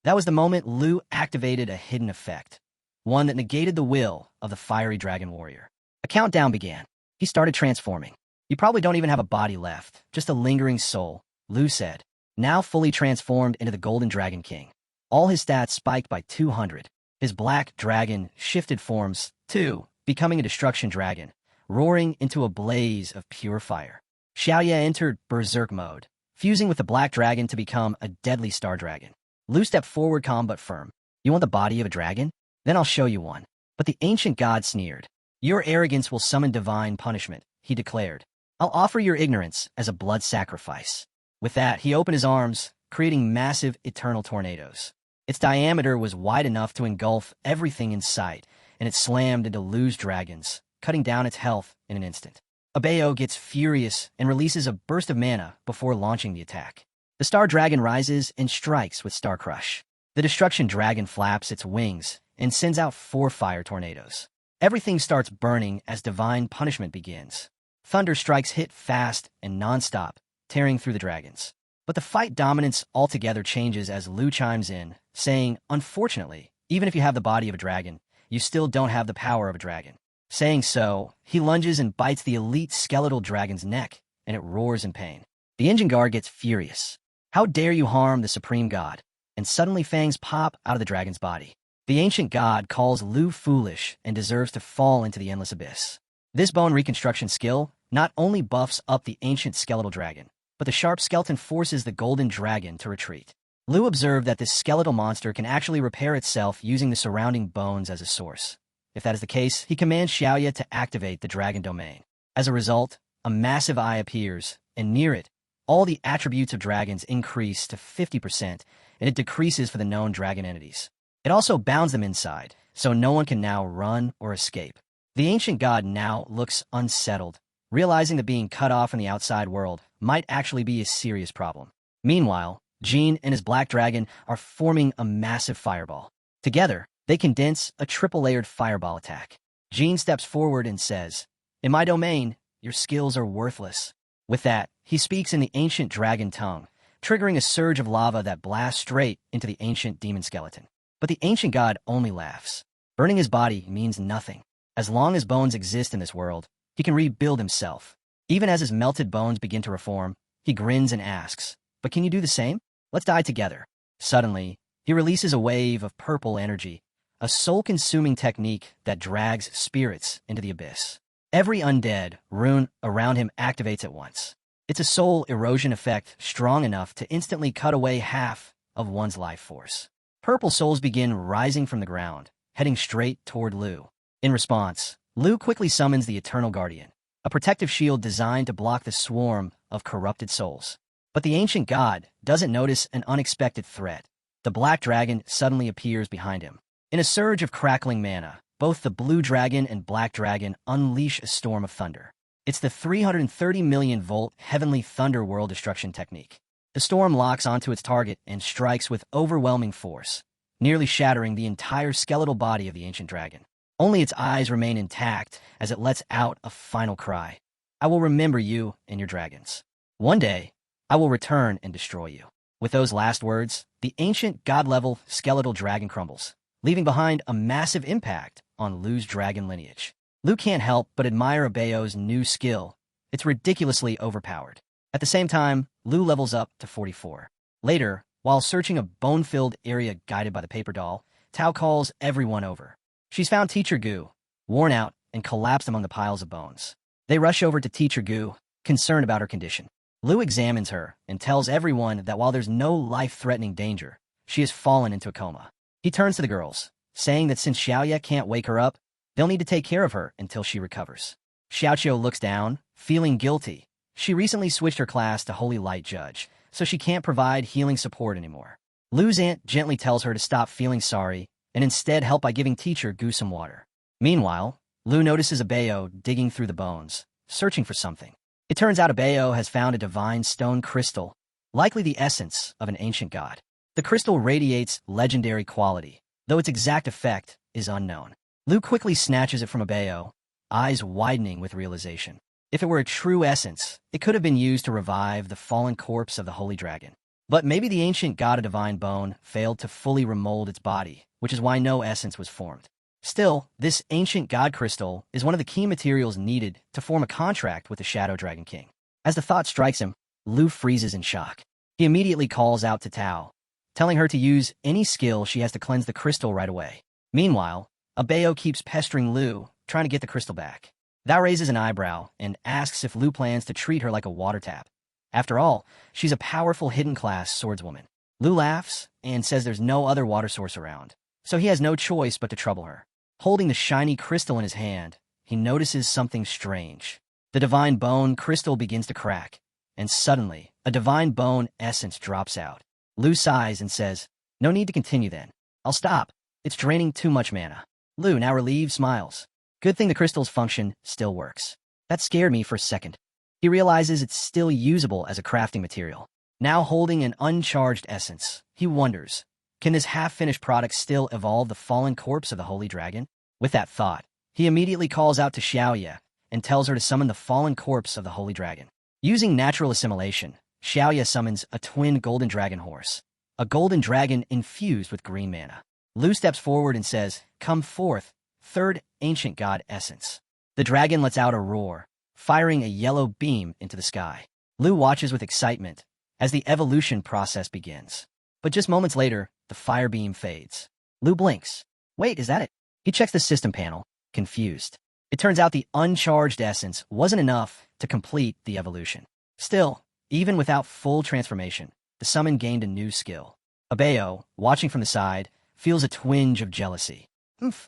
Speaker 1: That was the moment Lu activated a hidden effect, one that negated the will of the fiery dragon warrior. A countdown began. He started transforming. "You probably don't even have a body left, just a lingering soul," Lu said, now fully transformed into the Golden Dragon King. All his stats spiked by 200. His black dragon shifted forms, too, becoming a destruction dragon, roaring into a blaze of pure fire. Xiaoya entered berserk mode, fusing with the black dragon to become a deadly star dragon. Lu stepped forward calm but firm. "You want the body of a dragon? Then I'll show you one." But the ancient god sneered. "Your arrogance will summon divine punishment," he declared. "I'll offer your ignorance as a blood sacrifice." With that, he opened his arms, creating massive eternal tornadoes. Its diameter was wide enough to engulf everything in sight, and it slammed into Lu's dragons, cutting down its health in an instant. Abayo gets furious and releases a burst of mana before launching the attack. The star dragon rises and strikes with Star Crush. The destruction dragon flaps its wings and sends out 4 fire tornadoes. Everything starts burning as divine punishment begins. Thunder strikes hit fast and non-stop, tearing through the dragons. But the fight dominance altogether changes as Lu chimes in, saying, "Unfortunately, even if you have the body of a dragon, you still don't have the power of a dragon." Saying so, he lunges and bites the elite skeletal dragon's neck, and it roars in pain. The engine guard gets furious. "How dare you harm the supreme god?" And suddenly fangs pop out of the dragon's body. The ancient god calls Lu foolish and deserves to fall into the endless abyss. This bone reconstruction skill not only buffs up the ancient skeletal dragon, but the sharp skeleton forces the golden dragon to retreat. Lu observed that this skeletal monster can actually repair itself using the surrounding bones as a source. If that is the case, he commands Xiaoya to activate the dragon domain. As a result, a massive eye appears, and near it, all the attributes of dragons increase to 50%, and it decreases for the known dragon entities. It also bounds them inside, so no one can now run or escape. The ancient god now looks unsettled, realizing that being cut off from the outside world might actually be a serious problem. Meanwhile, Jean and his black dragon are forming a massive fireball. Together, they condense a triple-layered fireball attack. Jean steps forward and says, "In my domain, your skills are worthless." With that, he speaks in the ancient dragon tongue, triggering a surge of lava that blasts straight into the ancient demon skeleton. But the ancient god only laughs. Burning his body means nothing. As long as bones exist in this world, he can rebuild himself. Even as his melted bones begin to reform, he grins and asks, "But can you do the same? Let's die together." Suddenly, he releases a wave of purple energy, a soul-consuming technique that drags spirits into the abyss. Every undead rune around him activates at once. It's a soul erosion effect strong enough to instantly cut away half of one's life force. Purple souls begin rising from the ground, heading straight toward Lu. In response, Lu quickly summons the Eternal Guardian, a protective shield designed to block the swarm of corrupted souls. But the ancient god doesn't notice an unexpected threat. The black dragon suddenly appears behind him. In a surge of crackling mana, both the blue dragon and black dragon unleash a storm of thunder. It's the 330 million volt heavenly thunder world destruction technique. The storm locks onto its target and strikes with overwhelming force, nearly shattering the entire skeletal body of the ancient dragon. Only its eyes remain intact as it lets out a final cry. "I will remember you and your dragons. One day, I will return and destroy you." With those last words, the ancient god-level skeletal dragon crumbles, leaving behind a massive impact on Lu's dragon lineage. Lu can't help but admire Abayo's new skill. It's ridiculously overpowered. At the same time, Lu levels up to 44. Later, while searching a bone-filled area guided by the paper doll, Tao calls everyone over. She's found Teacher Gu, worn out and collapsed among the piles of bones. They rush over to Teacher Gu, concerned about her condition. Lu examines her and tells everyone that while there's no life-threatening danger, she has fallen into a coma. He turns to the girls, saying that since Xiaoya can't wake her up, they'll need to take care of her until she recovers. Xiaoqiu looks down, feeling guilty. She recently switched her class to Holy Light Judge, so she can't provide healing support anymore. Lu's aunt gently tells her to stop feeling sorry and instead help by giving teacher Gu some water. Meanwhile, Lu notices Abayo digging through the bones, searching for something. It turns out Abayo has found a divine stone crystal, likely the essence of an ancient god. The crystal radiates legendary quality, though its exact effect is unknown. Lu quickly snatches it from Abayo, eyes widening with realization. If it were a true essence, it could have been used to revive the fallen corpse of the holy dragon. But maybe the ancient god of divine bone failed to fully remold its body, which is why no essence was formed. Still, this ancient god crystal is one of the key materials needed to form a contract with the Shadow Dragon King. As the thought strikes him, Lu freezes in shock. He immediately calls out to Tao, telling her to use any skill she has to cleanse the crystal right away. Meanwhile, Abayo keeps pestering Lu, trying to get the crystal back. Thou raises an eyebrow and asks if Lu plans to treat her like a water tap. After all, she's a powerful hidden-class swordswoman. Lu laughs and says there's no other water source around, so he has no choice but to trouble her. Holding the shiny crystal in his hand, he notices something strange. The divine bone crystal begins to crack, and suddenly, a divine bone essence drops out. Lu sighs and says, "No need to continue then. I'll stop. It's draining too much mana." Lu, now relieved, smiles. Good thing the crystal's function still works. That scared me for a second. He realizes it's still usable as a crafting material. Now holding an uncharged essence, he wonders, can this half-finished product still evolve the fallen corpse of the holy dragon? With that thought, he immediately calls out to Xiaoye and tells her to summon the fallen corpse of the holy dragon. Using natural assimilation, Xiaoye summons a twin golden dragon horse, a golden dragon infused with green mana. Lu steps forward and says, "Come forth, third ancient god essence." The dragon lets out a roar, firing a yellow beam into the sky. Lu watches with excitement as the evolution process begins. But just moments later, the fire beam fades. Lu blinks. Wait, is that it? He checks the system panel, confused. It turns out the uncharged essence wasn't enough to complete the evolution. Still, even without full transformation, the summon gained a new skill. Abayo, watching from the side, feels a twinge of jealousy.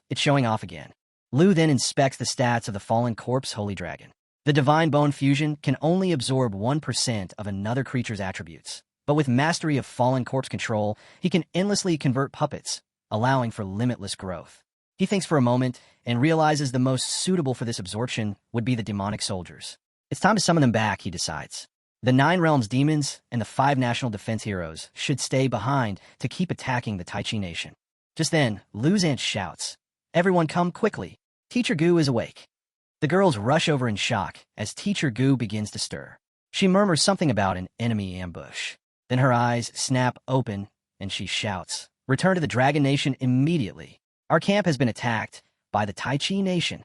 Speaker 1: It's showing off again. Lu then inspects the stats of the fallen corpse holy dragon. The divine bone fusion can only absorb 1% of another creature's attributes, but with mastery of fallen corpse control, he can endlessly convert puppets, allowing for limitless growth. He thinks for a moment and realizes the most suitable for this absorption would be the demonic soldiers. It's time to summon them back, he decides. The 9 Realms demons and the 5 national defense heroes should stay behind to keep attacking the Taichi nation. Just then, Lu's aunt shouts, "Everyone come quickly. Teacher Gu is awake." The girls rush over in shock as Teacher Gu begins to stir. She murmurs something about an enemy ambush. Then her eyes snap open and she shouts, "Return to the Dragon Nation immediately. Our camp has been attacked by the Taichi nation."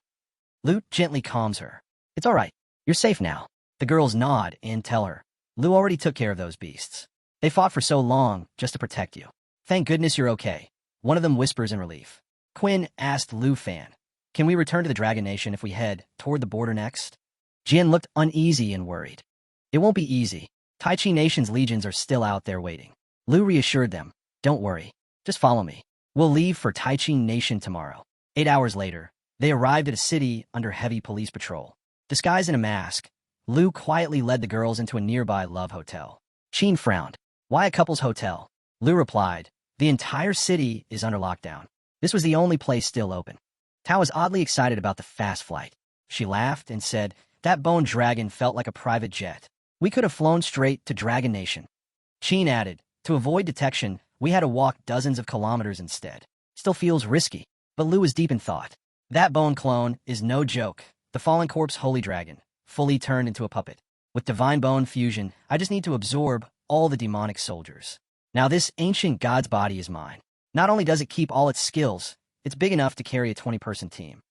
Speaker 1: Lu gently calms her. "It's all right. You're safe now." The girls nod and tell her, "Lu already took care of those beasts. They fought for so long just to protect you. Thank goodness you're okay." One of them whispers in relief. Quinn asked Lu Fan, "Can we return to the Dragon Nation if we head toward the border next?" Jin looked uneasy and worried. "It won't be easy. Taichi Nation's legions are still out there waiting." Lu reassured them, "Don't worry. Just follow me. We'll leave for Taichi Nation tomorrow." 8 hours later, they arrived at a city under heavy police patrol. Disguised in a mask, Lu quietly led the girls into a nearby love hotel. Qin frowned. "Why a couple's hotel?" Lu replied, "The entire city is under lockdown. This was the only place still open." Tao was oddly excited about the fast flight. She laughed and said, "That bone dragon felt like a private jet. We could have flown straight to Dragon Nation." Qin added, "To avoid detection, we had to walk dozens of kilometers instead. Still feels risky." But Lu was deep in thought. That bone clone is no joke. The fallen corpse holy dragon, fully turned into a puppet. With divine bone fusion, I just need to absorb all the demonic soldiers. Now this ancient god's body is mine. Not only does it keep all its skills, it's big enough to carry a 20-person team.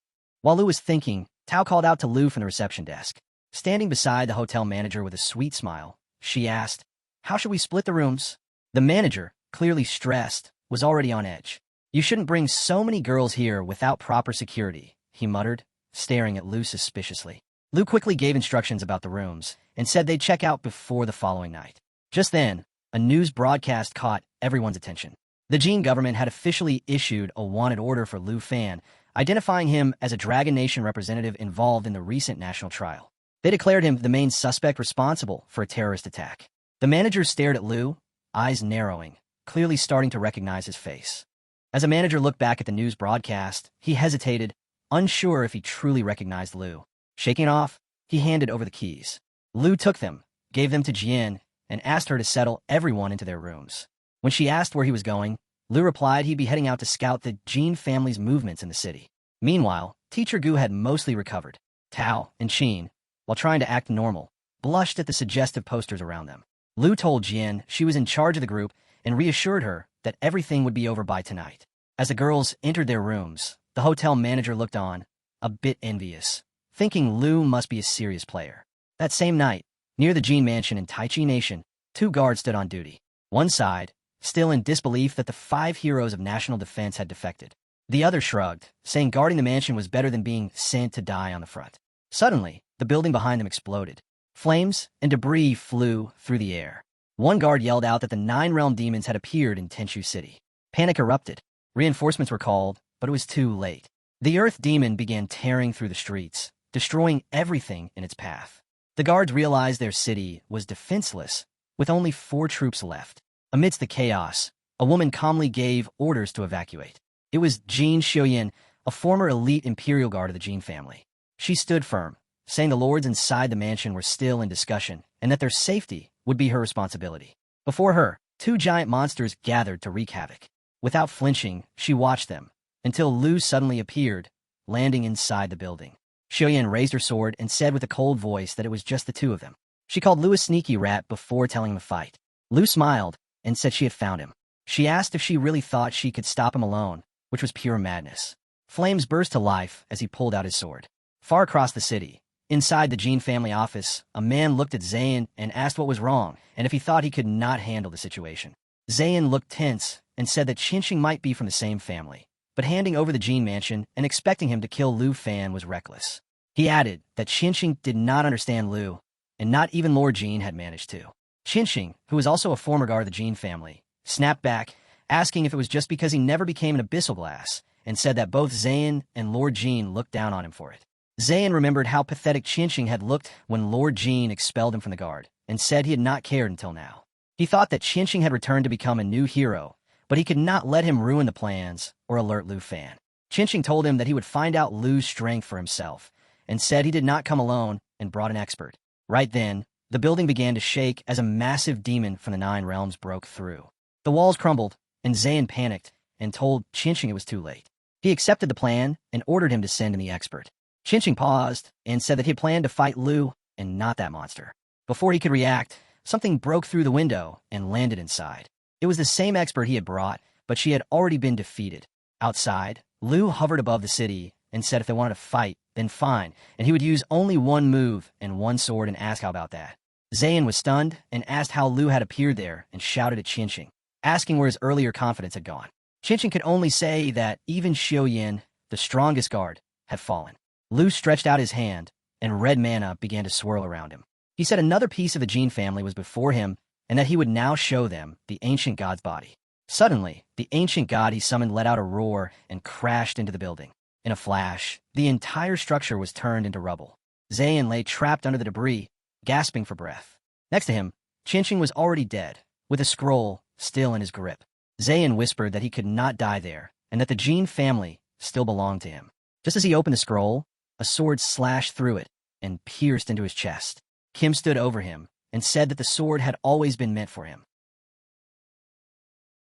Speaker 1: While Lu was thinking, Tao called out to Lu from the reception desk. Standing beside the hotel manager with a sweet smile, she asked, "How should we split the rooms?" The manager, clearly stressed, was already on edge. "You shouldn't bring so many girls here without proper security," he muttered, staring at Lu suspiciously. Lu quickly gave instructions about the rooms and said they'd check out before the following night. Just then, a news broadcast caught everyone's attention. The Jin government had officially issued a wanted order for Lu Fan, identifying him as a Dragon Nation representative involved in the recent national trial. They declared him the main suspect responsible for a terrorist attack. The manager stared at Liu, eyes narrowing, clearly starting to recognize his face. As the manager looked back at the news broadcast, he hesitated, unsure if he truly recognized Liu. Shaking it off, he handed over the keys. Liu took them, gave them to Jian, and asked her to settle everyone into their rooms. When she asked where he was going, Liu replied he'd be heading out to scout the Jin family's movements in the city. Meanwhile, Teacher Gu had mostly recovered. Tao and Qin, while trying to act normal, blushed at the suggestive posters around them. Liu told Jian she was in charge of the group and reassured her that everything would be over by tonight. As the girls entered their rooms, the hotel manager looked on, a bit envious, thinking Liu must be a serious player. That same night, near the Jin mansion in Taichi Nation, 2 guards stood on duty. One side, still in disbelief that the 5 heroes of national defense had defected. The other shrugged, saying guarding the mansion was better than being sent to die on the front. Suddenly, the building behind them exploded. Flames and debris flew through the air. One guard yelled out that the 9 realm demons had appeared in Tenshu City. Panic erupted. Reinforcements were called, but it was too late. The earth demon began tearing through the streets, destroying everything in its path. The guards realized their city was defenseless, with only 4 troops left. Amidst the chaos, a woman calmly gave orders to evacuate. It was Jin Xiuyan, a former elite imperial guard of the Jin family. She stood firm, saying the lords inside the mansion were still in discussion and that their safety would be her responsibility. Before her, 2 giant monsters gathered to wreak havoc. Without flinching, she watched them, until Liu suddenly appeared, landing inside the building. Xiuyan raised her sword and said with a cold voice that it was just the 2 of them. She called Liu a sneaky rat before telling him to fight. Liu smiled and said she had found him. She asked if she really thought she could stop him alone, which was pure madness. Flames burst to life as he pulled out his sword. Far across the city, inside the Jin family office, a man looked at Zayn and asked what was wrong and if he thought he could not handle the situation. Zayn looked tense and said that Qinqing might be from the same family, but handing over the Jin mansion and expecting him to kill Liu Fan was reckless. He added that Qinqing did not understand Liu, and not even Lord Jin had managed to. Qinqing, who was also a former guard of the Jin family, snapped back, asking if it was just because he never became an abyssal glass, and said that both Zayn and Lord Jin looked down on him for it. Zayn remembered how pathetic Qinqing had looked when Lord Jin expelled him from the guard, and said he had not cared until now. He thought that Qinqing had returned to become a new hero, but he could not let him ruin the plans or alert Liu Fan. Qinqing told him that he would find out Liu's strength for himself, and said he did not come alone and brought an expert. Right then, the building began to shake as a massive demon from the 9 realms broke through. The walls crumbled, and Zayn panicked and told Qinqing it was too late. He accepted the plan and ordered him to send in the expert. Qinqing paused and said that he had planned to fight Liu and not that monster. Before he could react, something broke through the window and landed inside. It was the same expert he had brought, but she had already been defeated. Outside, Liu hovered above the city and said if they wanted to fight, then fine, and he would use only 1 move and 1 sword and ask how about that. Zayn was stunned and asked how Liu had appeared there and shouted at Qinqing, asking where his earlier confidence had gone. Qinqing could only say that even Xiuyan, the strongest guard, had fallen. Liu stretched out his hand, and red mana began to swirl around him. He said another piece of the Jin family was before him, and that he would now show them the ancient god's body. Suddenly, the ancient god he summoned let out a roar and crashed into the building. In a flash, the entire structure was turned into rubble. Zayn lay trapped under the debris, gasping for breath. Next to him, Qinqing was already dead, with a scroll still in his grip. Zayn whispered that he could not die there, and that the Jin family still belonged to him. Just as he opened the scroll, a sword slashed through it and pierced into his chest. Kim stood over him and said that the sword had always been meant for him.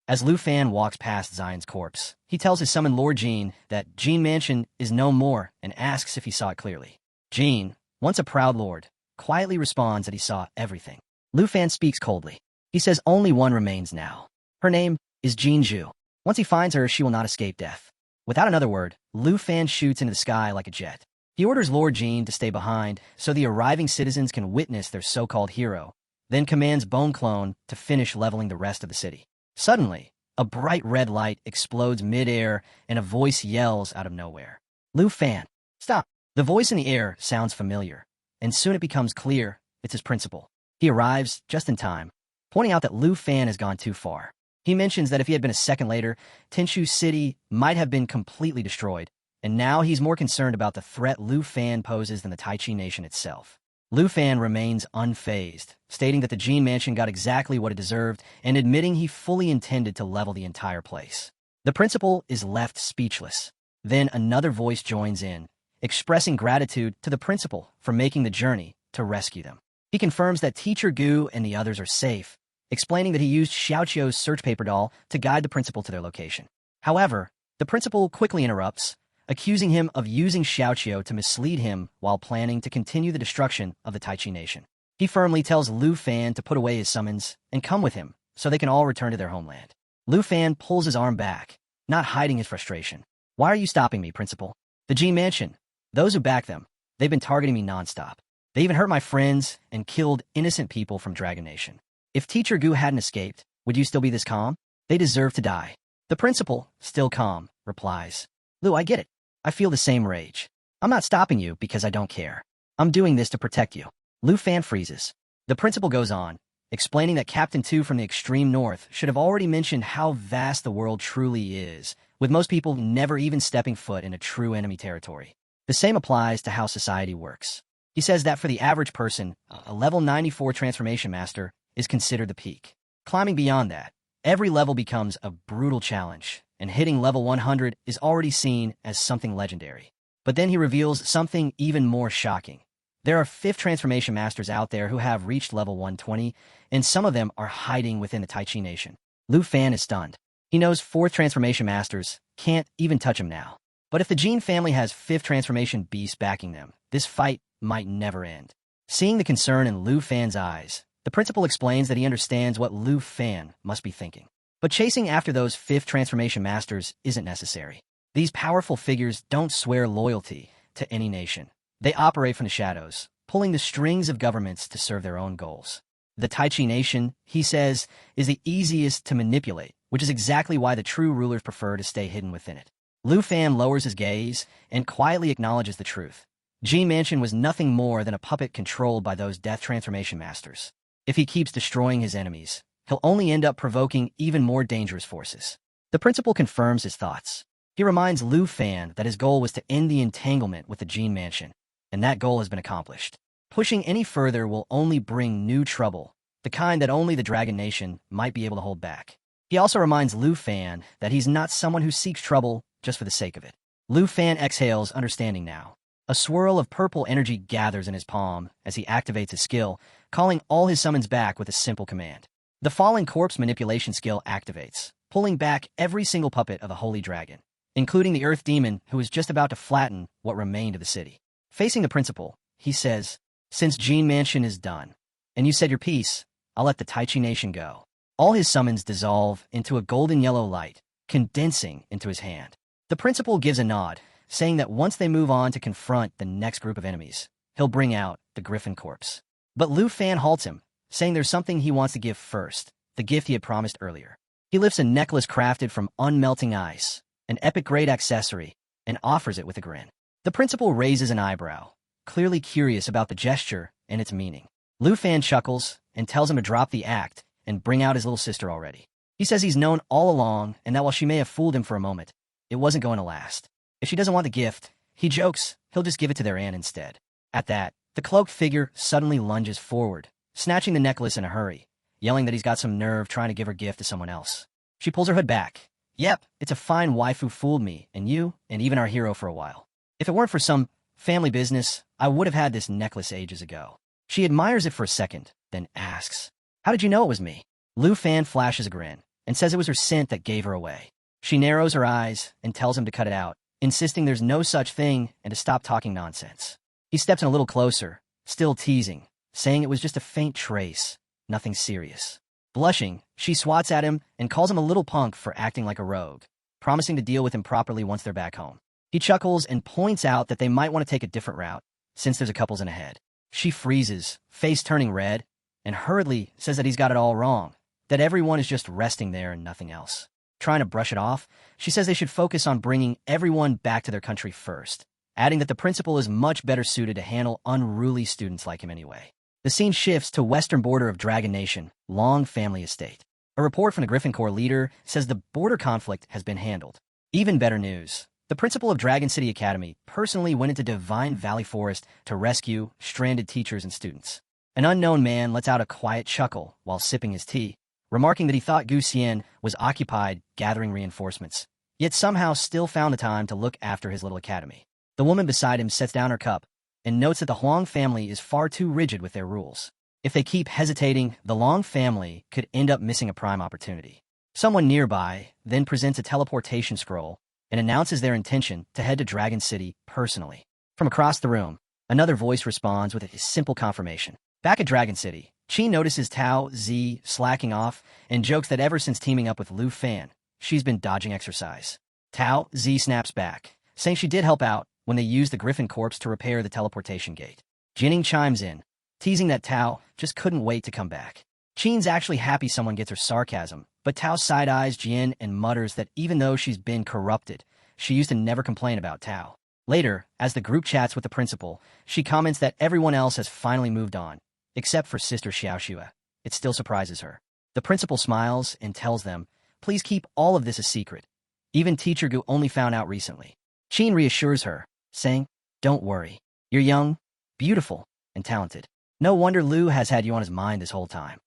Speaker 1: As Liu Fan walks past Zayn's corpse, he tells his summoned Lord Jin that Jin Mansion is no more and asks if he saw it clearly. Jin, once a proud lord, quietly responds that he saw everything. Liu Fan speaks coldly. He says only one remains now. Her name is Jin Zhu. Once he finds her, she will not escape death. Without another word, Liu Fan shoots into the sky like a jet. He orders Lord Jin to stay behind so the arriving citizens can witness their so-called hero, then commands Bone Clone to finish leveling the rest of the city. Suddenly, a bright red light explodes mid-air and a voice yells out of nowhere. Liu Fan, stop! The voice in the air sounds familiar, and soon it becomes clear it's his principal. He arrives just in time, pointing out that Liu Fan has gone too far. He mentions that if he had been a second later, Tenshu City might have been completely destroyed, and now he's more concerned about the threat Lu Fan poses than the Taichi Nation itself. Lu Fan remains unfazed, stating that the Jin Mansion got exactly what it deserved and admitting he fully intended to level the entire place. The principal is left speechless. Then another voice joins in, expressing gratitude to the principal for making the journey to rescue them. He confirms that Teacher Gu and the others are safe, explaining that he used Xiaoqiu's search paper doll to guide the principal to their location. However, the principal quickly interrupts, accusing him of using Xiaoqiu to mislead him while planning to continue the destruction of the Taichi Nation. He firmly tells Lu Fan to put away his summons and come with him so they can all return to their homeland. Lu Fan pulls his arm back, not hiding his frustration. Why are you stopping me, principal? The Jin Mansion. Those who back them, they've been targeting me nonstop. They even hurt my friends and killed innocent people from Dragon Nation. If Teacher Gu hadn't escaped, would you still be this calm? They deserve to die. The principal, still calm, replies, Lu, I get it. I feel the same rage. I'm not stopping you because I don't care. I'm doing this to protect you. Lu Fan freezes. The principal goes on, explaining that Captain 2 from the extreme north should have already mentioned how vast the world truly is, with most people never even stepping foot in a true enemy territory. The same applies to how society works. He says that for the average person, a level 94 transformation master is considered the peak. Climbing beyond that, every level becomes a brutal challenge, and hitting level 100 is already seen as something legendary. But then he reveals something even more shocking. There are 5th transformation masters out there who have reached level 120, and some of them are hiding within the Taichi Nation. Lu Fan is stunned. He knows 4th transformation masters can't even touch him now. But if the Jin family has 5th transformation beasts backing them, this fight might never end. Seeing the concern in Lu Fan's eyes, the principal explains that he understands what Lu Fan must be thinking. But chasing after those 5th transformation masters isn't necessary. These powerful figures don't swear loyalty to any nation. They operate from the shadows, pulling the strings of governments to serve their own goals. The Taichi Nation, he says, is the easiest to manipulate, which is exactly why the true rulers prefer to stay hidden within it. Lu Fan lowers his gaze and quietly acknowledges the truth. Jin Mansion was nothing more than a puppet controlled by those death transformation masters. If he keeps destroying his enemies, he'll only end up provoking even more dangerous forces. The principal confirms his thoughts. He reminds Lu Fan that his goal was to end the entanglement with the Jin Mansion, and that goal has been accomplished. Pushing any further will only bring new trouble, the kind that only the Dragon Nation might be able to hold back. He also reminds Lu Fan that he's not someone who seeks trouble just for the sake of it. Lu Fan exhales, understanding now. A swirl of purple energy gathers in his palm as he activates his skill, calling all his summons back with a simple command. The falling corpse manipulation skill activates, pulling back every single puppet of the Holy Dragon, including the Earth Demon who is just about to flatten what remained of the city. Facing the principal, he says, Since Jin Mansion is done, and you said your piece, I'll let the Taichi Nation go. All his summons dissolve into a golden yellow light, condensing into his hand. The principal gives a nod, saying that once they move on to confront the next group of enemies, he'll bring out the Griffin Corpse. But Lu Fan halts him, saying there's something he wants to give first, the gift he had promised earlier. He lifts a necklace crafted from unmelting ice, an epic-grade accessory, and offers it with a grin. The principal raises an eyebrow, clearly curious about the gesture and its meaning. Lu Fan chuckles and tells him to drop the act and bring out his little sister already. He says he's known all along and that while she may have fooled him for a moment, it wasn't going to last. If she doesn't want the gift, he jokes he'll just give it to their aunt instead. At that, the cloaked figure suddenly lunges forward, snatching the necklace in a hurry, yelling that he's got some nerve trying to give her gift to someone else. She pulls her hood back. Yep, it's a fine wife who fooled me, and you, and even our hero for a while. If it weren't for some family business, I would have had this necklace ages ago. She admires it for a second, then asks, How did you know it was me? Lu Fan flashes a grin, and says it was her scent that gave her away. She narrows her eyes and tells him to cut it out, insisting there's no such thing and to stop talking nonsense. He steps in a little closer, still teasing, saying it was just a faint trace, nothing serious. Blushing, she swats at him and calls him a little punk for acting like a rogue, promising to deal with him properly once they're back home. He chuckles and points out that they might want to take a different route, since there's a couples in ahead. She freezes, face turning red, and hurriedly says that he's got it all wrong, that everyone is just resting there and nothing else. Trying to brush it off, she says they should focus on bringing everyone back to their country first, adding that the principal is much better suited to handle unruly students like him anyway. The scene shifts to western border of Dragon Nation, Long Family Estate. A report from the Griffin Corps leader says the border conflict has been handled. Even better news, The principal of Dragon City Academy personally went into Divine Valley Forest to rescue stranded teachers and students. An unknown man lets out a quiet chuckle while sipping his tea, remarking that he thought Gu Xian was occupied gathering reinforcements, yet somehow still found the time to look after his little academy. The woman beside him sets down her cup and notes that the Huang family is far too rigid with their rules. If they keep hesitating, the Long family could end up missing a prime opportunity. Someone nearby then presents a teleportation scroll and announces their intention to head to Dragon City personally. From across the room, another voice responds with a simple confirmation. Back at Dragon City, Qi notices Tao Zi slacking off and jokes that ever since teaming up with Lu Fan, she's been dodging exercise. Tao Zi snaps back, saying she did help out when they used the Griffin corpse to repair the teleportation gate. Jining chimes in, teasing that Tao just couldn't wait to come back. Qin's actually happy someone gets her sarcasm, but Tao side-eyes Jin and mutters that even though she's been corrupted, she used to never complain about Tao. Later, as the group chats with the principal, she comments that everyone else has finally moved on, except for Sister Xiaoxue. It still surprises her. The principal smiles and tells them, please keep all of this a secret. Even Teacher Gu only found out recently. Qin reassures her, saying, don't worry. You're young, beautiful, and talented. No wonder Lu has had you on his mind this whole time.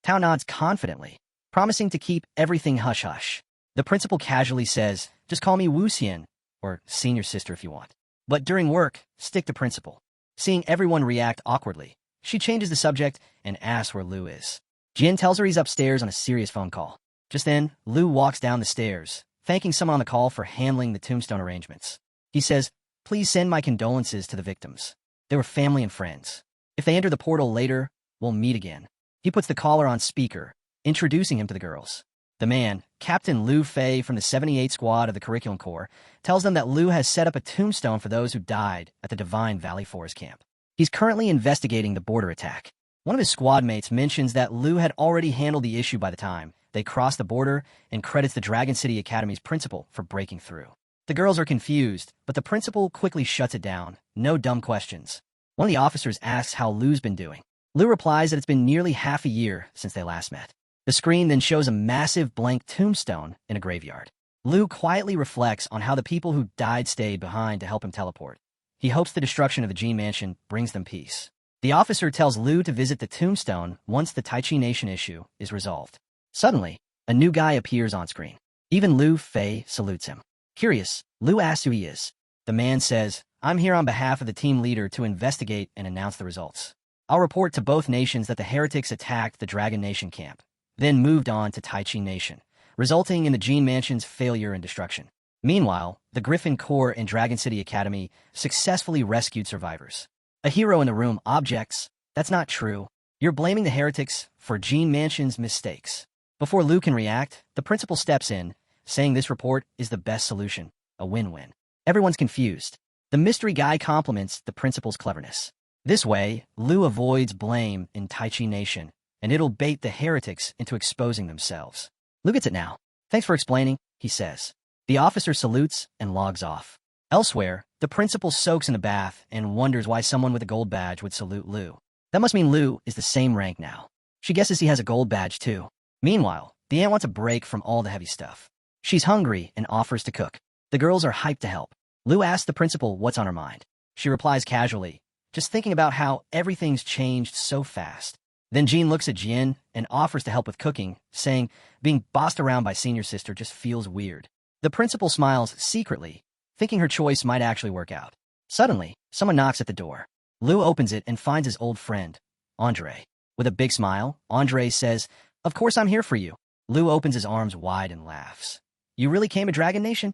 Speaker 1: Tao nods confidently, promising to keep everything hush-hush. The principal casually says, just call me Wu Xian, or senior sister if you want. But during work, stick to principal. Seeing everyone react awkwardly, she changes the subject and asks where Lu is. Jin tells her he's upstairs on a serious phone call. Just then, Lu walks down the stairs, thanking someone on the call for handling the tombstone arrangements. He says, please send my condolences to the victims. They were family and friends. If they enter the portal later, we'll meet again. He puts the caller on speaker, introducing him to the girls. The man, Captain Lu Fei from the 78th Squad of the Curriculum Corps, tells them that Lu has set up a tombstone for those who died at the Divine Valley Forest camp. He's currently investigating the border attack. One of his squad mates mentions that Lu had already handled the issue by the time they crossed the border and credits the Dragon City Academy's principal for breaking through. The girls are confused, but the principal quickly shuts it down. No dumb questions. One of the officers asks how Lu's been doing. Lu replies that it's been nearly half a year since they last met. The screen then shows a massive blank tombstone in a graveyard. Lu quietly reflects on how the people who died stayed behind to help him teleport. He hopes the destruction of the Jin Mansion brings them peace. The officer tells Lu to visit the tombstone once the Taichi Nation issue is resolved. Suddenly, a new guy appears on screen. Even Lu Fei salutes him. Curious, Lu asks who he is. The man says, I'm here on behalf of the team leader to investigate and announce the results. I'll report to both nations that the heretics attacked the Dragon Nation camp, then moved on to Taichi Nation, resulting in the Jin Mansion's failure and destruction. Meanwhile, the Griffin Corps and Dragon City Academy successfully rescued survivors. A hero in the room objects, that's not true. You're blaming the heretics for Jin Mansion's mistakes. Before Lu can react, the principal steps in, saying this report is the best solution, a win-win. Everyone's confused. The mystery guy compliments the principal's cleverness. This way, Lu avoids blame in Taichi Nation, and it'll bait the heretics into exposing themselves. Lu gets it now. Thanks for explaining, he says. The officer salutes and logs off. Elsewhere, the principal soaks in the bath and wonders why someone with a gold badge would salute Lu. That must mean Lu is the same rank now. She guesses he has a gold badge too. Meanwhile, the aunt wants a break from all the heavy stuff. She's hungry and offers to cook. The girls are hyped to help. Lu asks the principal what's on her mind. She replies casually, just thinking about how everything's changed so fast. Then Jean looks at Jin and offers to help with cooking, saying being bossed around by senior sister just feels weird. The principal smiles secretly, thinking her choice might actually work out. Suddenly, someone knocks at the door. Lu opens it and finds his old friend, Andre. With a big smile, Andre says, "Of course I'm here for you." Lu opens his arms wide and laughs. "You really came to Dragon Nation?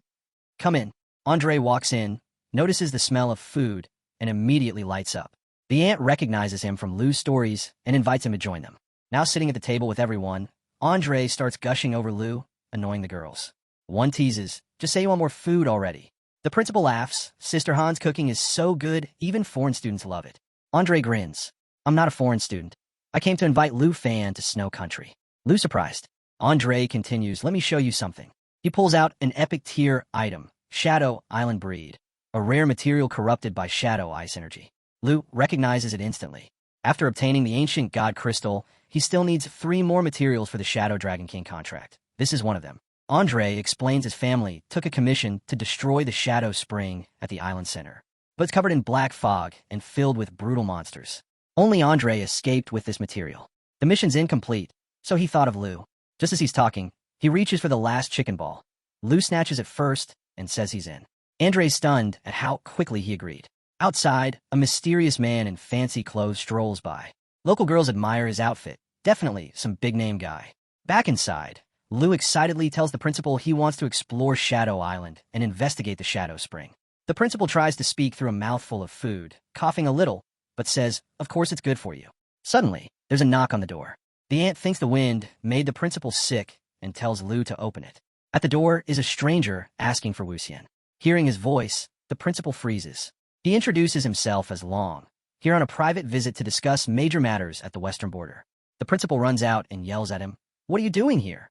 Speaker 1: Come in." Andre walks in, notices the smell of food, and immediately lights up. The aunt recognizes him from Lu's stories and invites him to join them. Now sitting at the table with everyone, Andre starts gushing over Lu, annoying the girls. One teases, "Just say you want more food already." The principal laughs. Sister Han's cooking is so good, even foreign students love it. Andre grins. "I'm not a foreign student. I came to invite Lu Fan to Snow Country." Lu surprised. Andre continues, "Let me show you something." He pulls out an epic tier item, Shadow Island Breed, a rare material corrupted by shadow ice energy. Lu recognizes it instantly. After obtaining the ancient god crystal, he still needs 3 more materials for the Shadow Dragon King contract. This is one of them. Andre explains his family took a commission to destroy the shadow spring at the island center, but it's covered in black fog and filled with brutal monsters. Only Andre escaped with this material. The mission's incomplete, so he thought of Lou. Just as he's talking, he reaches for the last chicken ball. Lou snatches it first and says he's in. Andre's stunned at how quickly he agreed. Outside, a mysterious man in fancy clothes strolls by. Local girls admire his outfit. Definitely some big-name guy. Back inside, Lou excitedly tells the principal he wants to explore Shadow Island and investigate the Shadow Spring. The principal tries to speak through a mouthful of food, coughing a little, but says, of course it's good for you. Suddenly, there's a knock on the door. The ant thinks the wind made the principal sick and tells Lou to open it. At the door is a stranger asking for Wuxian. Hearing his voice, the principal freezes. He introduces himself as Long, here on a private visit to discuss major matters at the western border. The principal runs out and yells at him, "What are you doing here?"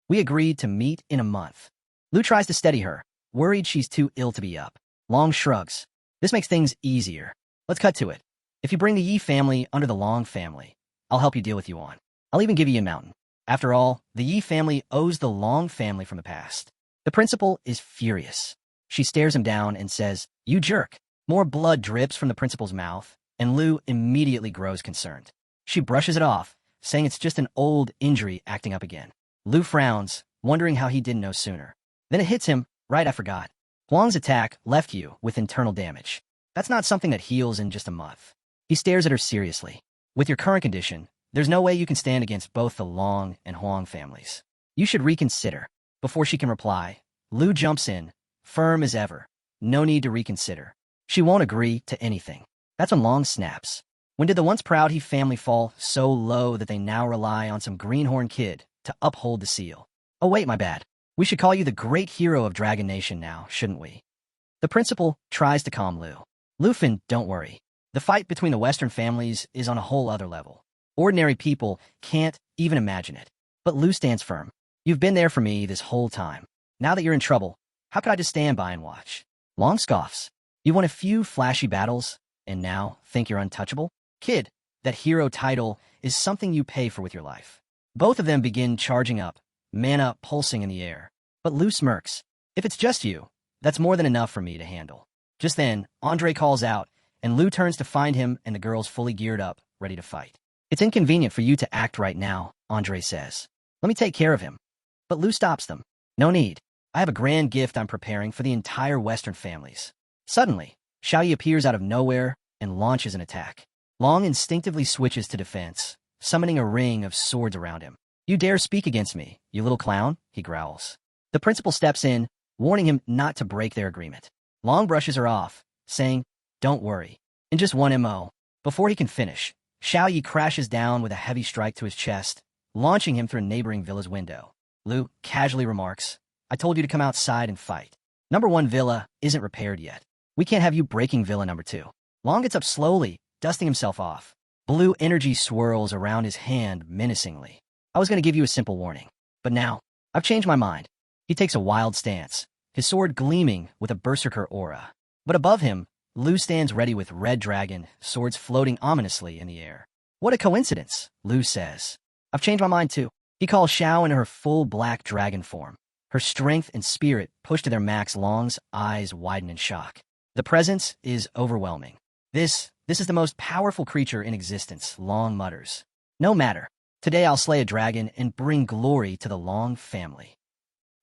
Speaker 1: "We agreed to meet in a month." Lou tries to steady her, worried she's too ill to be up. Long shrugs. "This makes things easier. Let's cut to it. If you bring the Yi family under the Long family, I'll help you deal with Yuan. I'll even give you a mountain." After all, the Yi family owes the Long family from the past. The principal is furious. She stares him down and says, "You jerk." More blood drips from the principal's mouth, and Lou immediately grows concerned. She brushes it off, saying it's just an old injury acting up again. Lou frowns, wondering how he didn't know sooner. Then it hits him, "Right, I forgot. Huang's attack left you with internal damage. That's not something that heals in just a month." He stares at her seriously. "With your current condition, there's no way you can stand against both the Long and Huang families. You should reconsider." Before she can reply, Lou jumps in, firm as ever. No need to reconsider. She won't agree to anything. That's when Long snaps. When did the once proud He family fall so low that they now rely on some greenhorn kid to uphold the seal? "Oh wait, my bad. We should call you the great hero of Dragon Nation now, shouldn't we?" The principal tries to calm Lou. "Lufin, don't worry. The fight between the Western families is on a whole other level. Ordinary people can't even imagine it." But Lou stands firm. "You've been there for me this whole time. Now that you're in trouble, how could I just stand by and watch?" Long scoffs. "You won a few flashy battles, and now think you're untouchable? Kid, that hero title is something you pay for with your life." Both of them begin charging up, mana pulsing in the air. But Lou smirks. "If it's just you, that's more than enough for me to handle." Just then, Andre calls out, and Lou turns to find him and the girls fully geared up, ready to fight. "It's inconvenient for you to act right now," Andre says. "Let me take care of him." But Lou stops them. "No need. I have a grand gift I'm preparing for the entire Western families." Suddenly, Xiaoyi appears out of nowhere and launches an attack. Long instinctively switches to defense, summoning a ring of swords around him. "You dare speak against me, you little clown?" he growls. The principal steps in, warning him not to break their agreement. Long brushes her off, saying, "Don't worry." In just one MO. Before he can finish, Xiaoyi crashes down with a heavy strike to his chest, launching him through a neighboring villa's window. Lou casually remarks, "I told you to come outside and fight. Number 1 villa isn't repaired yet. We can't have you breaking villa number 2. Long gets up slowly, dusting himself off. Blue energy swirls around his hand menacingly. "I was going to give you a simple warning, but now, I've changed my mind." He takes a wild stance, his sword gleaming with a berserker aura. But above him, Lou stands ready with red dragon, swords floating ominously in the air. "What a coincidence," Lou says. "I've changed my mind too." He calls Xiao in her full black dragon form. Her strength and spirit push to their max. Long's eyes widen in shock. The presence is overwhelming. This is the most powerful creature in existence, Long mutters. "No matter. Today I'll slay a dragon and bring glory to the Long family."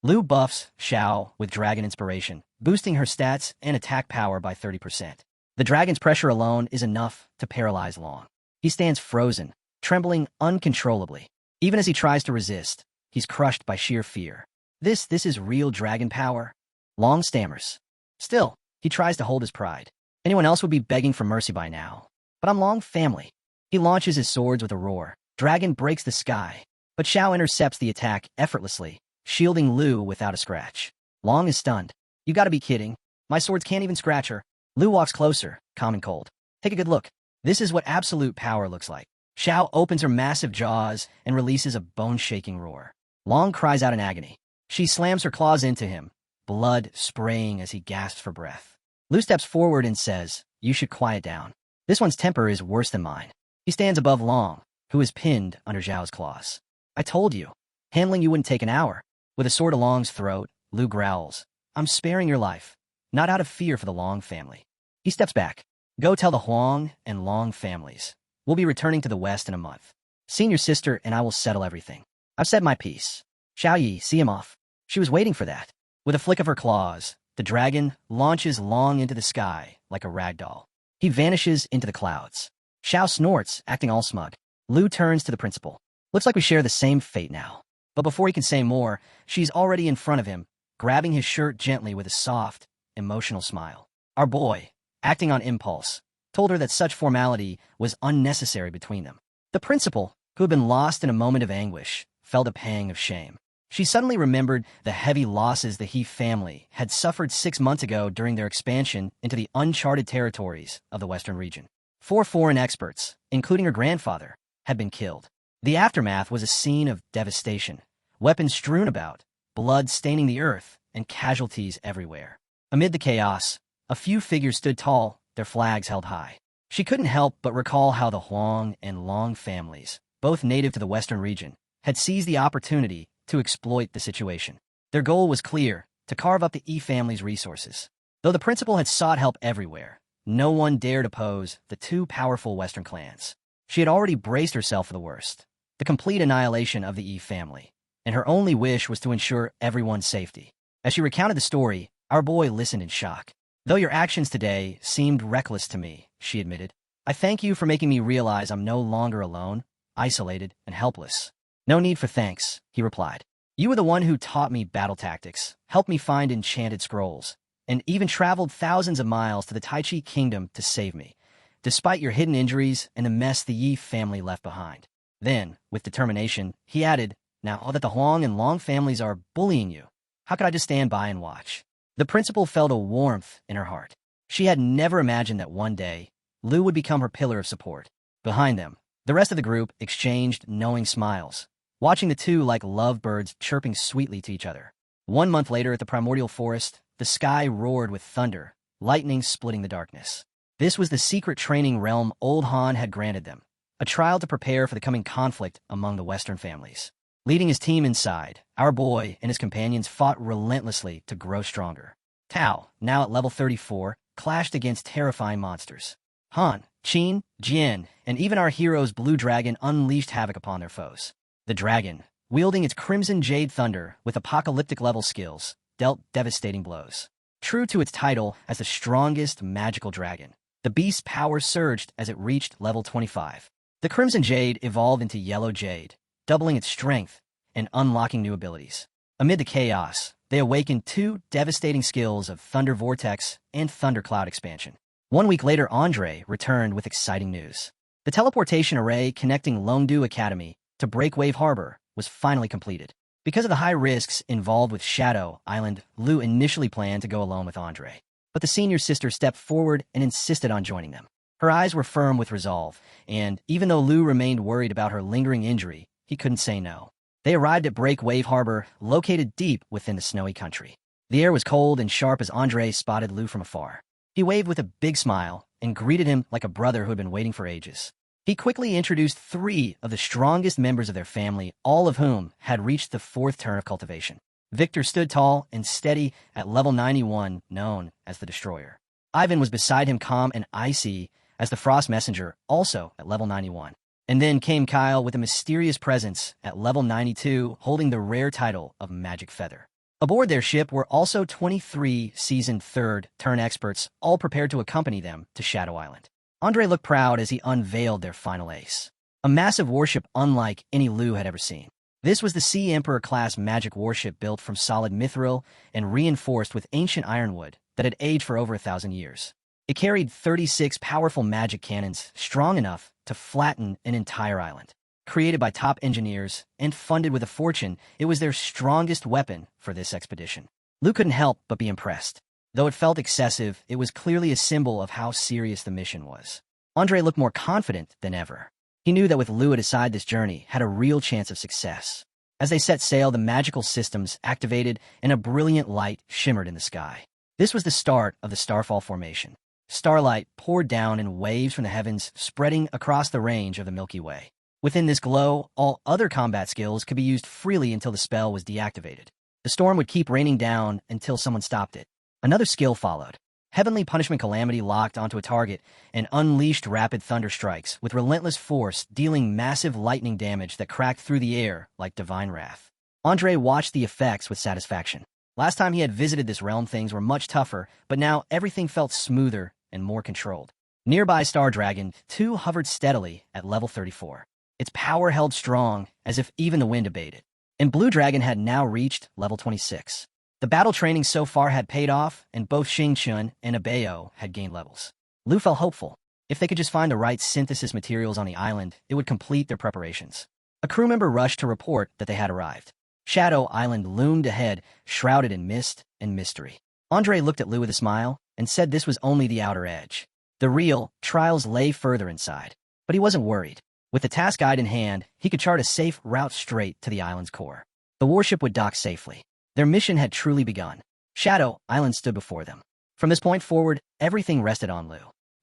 Speaker 1: Lou buffs Xiao with dragon inspiration, boosting her stats and attack power by 30%. The dragon's pressure alone is enough to paralyze Long. He stands frozen, trembling uncontrollably. Even as he tries to resist, he's crushed by sheer fear. This is real dragon power? Long stammers. Still, he tries to hold his pride. Anyone else would be begging for mercy by now. But I'm Long family. He launches his swords with a roar. Dragon breaks the sky. But Xiao intercepts the attack effortlessly, shielding Lou without a scratch. Long is stunned. "You gotta be kidding. My swords can't even scratch her." Lou walks closer, calm and cold. "Take a good look. This is what absolute power looks like." Xiao opens her massive jaws and releases a bone-shaking roar. Long cries out in agony. She slams her claws into him, blood spraying as he gasps for breath. Lou steps forward and says, "You should quiet down. This one's temper is worse than mine." He stands above Long, who is pinned under Xiao's claws. "I told you. Handling you wouldn't take an hour." With a sword along his throat, Lu growls, "I'm sparing your life, not out of fear for the Long family." He steps back. "Go tell the Huang and Long families. We'll be returning to the West in a month. Senior sister and I will settle everything. I've said my piece. Xiao Yi, see him off." She was waiting for that. With a flick of her claws, the dragon launches Long into the sky like a rag doll. He vanishes into the clouds. Xiao snorts, acting all smug. Lu turns to the principal. "Looks like we share the same fate now." But before he can say more, she's already in front of him, grabbing his shirt gently with a soft, emotional smile. Our boy, acting on impulse, told her that such formality was unnecessary between them. The principal, who had been lost in a moment of anguish, felt a pang of shame. She suddenly remembered the heavy losses the He family had suffered 6 months ago during their expansion into the uncharted territories of the Western region. 4 foreign experts, including her grandfather, had been killed. The aftermath was a scene of devastation, weapons strewn about, blood staining the earth, and casualties everywhere. Amid the chaos, a few figures stood tall, their flags held high. She couldn't help but recall how the Huang and Long families, both native to the Western region, had seized the opportunity to exploit the situation. Their goal was clear, to carve up the Yi family's resources. Though the principal had sought help everywhere, no one dared oppose the 2 powerful Western clans. She had already braced herself for the worst, the complete annihilation of the Yi family, and her only wish was to ensure everyone's safety. As she recounted the story, our boy listened in shock. "Though your actions today seemed reckless to me," she admitted, "I thank you for making me realize I'm no longer alone, isolated, and helpless." "No need for thanks," he replied. "You were the one who taught me battle tactics, helped me find enchanted scrolls, and even traveled thousands of miles to the Tai Chi kingdom to save me, despite your hidden injuries and the mess the Yi family left behind." Then, with determination, he added, "Now that the Huang and Long families are bullying you, how could I just stand by and watch?" The principal felt a warmth in her heart. She had never imagined that one day, Lu would become her pillar of support. Behind them, the rest of the group exchanged knowing smiles, watching the 2 like lovebirds chirping sweetly to each other. 1 month later at the primordial forest, the sky roared with thunder, lightning splitting the darkness. This was the secret training realm Old Han had granted them, a trial to prepare for the coming conflict among the Western families. Leading his team inside, our boy and his companions fought relentlessly to grow stronger. Tao, now at level 34, clashed against terrifying monsters. Han, Qin, Jian, and even our hero's blue dragon unleashed havoc upon their foes. The dragon, wielding its crimson jade thunder with apocalyptic-level skills, dealt devastating blows. True to its title as the strongest magical dragon, the beast's power surged as it reached level 25. The crimson jade evolved into yellow jade, doubling its strength and unlocking new abilities. Amid the chaos, they awakened 2 devastating skills of Thunder Vortex and Thundercloud expansion. 1 week later, Andre returned with exciting news. The teleportation array connecting Longdu Academy to Breakwave Harbor was finally completed. Because of the high risks involved with Shadow Island, Lu initially planned to go alone with Andre. But the senior sister stepped forward and insisted on joining them. Her eyes were firm with resolve, and even though Lu remained worried about her lingering injury, he couldn't say no. They arrived at Breakwave Harbor, located deep within the snowy country. The air was cold and sharp as Andre spotted Lu from afar. He waved with a big smile and greeted him like a brother who had been waiting for ages. He quickly introduced 3 of the strongest members of their family, all of whom had reached the 4th turn of cultivation. Victor stood tall and steady at level 91, known as the Destroyer. Ivan was beside him, calm and icy as the Frost Messenger, also at level 91. And then came Kyle with a mysterious presence at level 92, holding the rare title of Magic Feather. Aboard their ship were also 23 seasoned 3rd turn experts, all prepared to accompany them to Shadow Island. Andre looked proud as he unveiled their final ace, a massive warship unlike any Lu had ever seen. This was the Sea Emperor-class magic warship built from solid mithril and reinforced with ancient ironwood that had aged for over 1,000 years. It carried 36 powerful magic cannons, strong enough to flatten an entire island. Created by top engineers and funded with a fortune, it was their strongest weapon for this expedition. Lu couldn't help but be impressed. Though it felt excessive, it was clearly a symbol of how serious the mission was. Andre looked more confident than ever. He knew that with Lu at his side, this journey had a real chance of success. As they set sail, the magical systems activated and a brilliant light shimmered in the sky. This was the start of the Starfall formation. Starlight poured down in waves from the heavens, spreading across the range of the Milky Way. Within this glow, all other combat skills could be used freely until the spell was deactivated. The storm would keep raining down until someone stopped it. Another skill followed. Heavenly Punishment Calamity locked onto a target and unleashed rapid thunder strikes with relentless force, dealing massive lightning damage that cracked through the air like divine wrath. Andre watched the effects with satisfaction. Last time he had visited this realm, things were much tougher, but now everything felt smoother and more controlled. Nearby Star Dragon 2 hovered steadily at level 34. Its power held strong, as if even the wind abated. And Blue Dragon had now reached level 26. The battle training so far had paid off, and both Xingchun and Abayo had gained levels. Lu felt hopeful. If they could just find the right synthesis materials on the island, it would complete their preparations. A crew member rushed to report that they had arrived. Shadow Island loomed ahead, shrouded in mist and mystery. Andre looked at Lu with a smile and said this was only the outer edge. The real trials lay further inside. But he wasn't worried. With the task guide in hand, he could chart a safe route straight to the island's core. The warship would dock safely. Their mission had truly begun. Shadow Island stood before them. From this point forward, everything rested on Lu.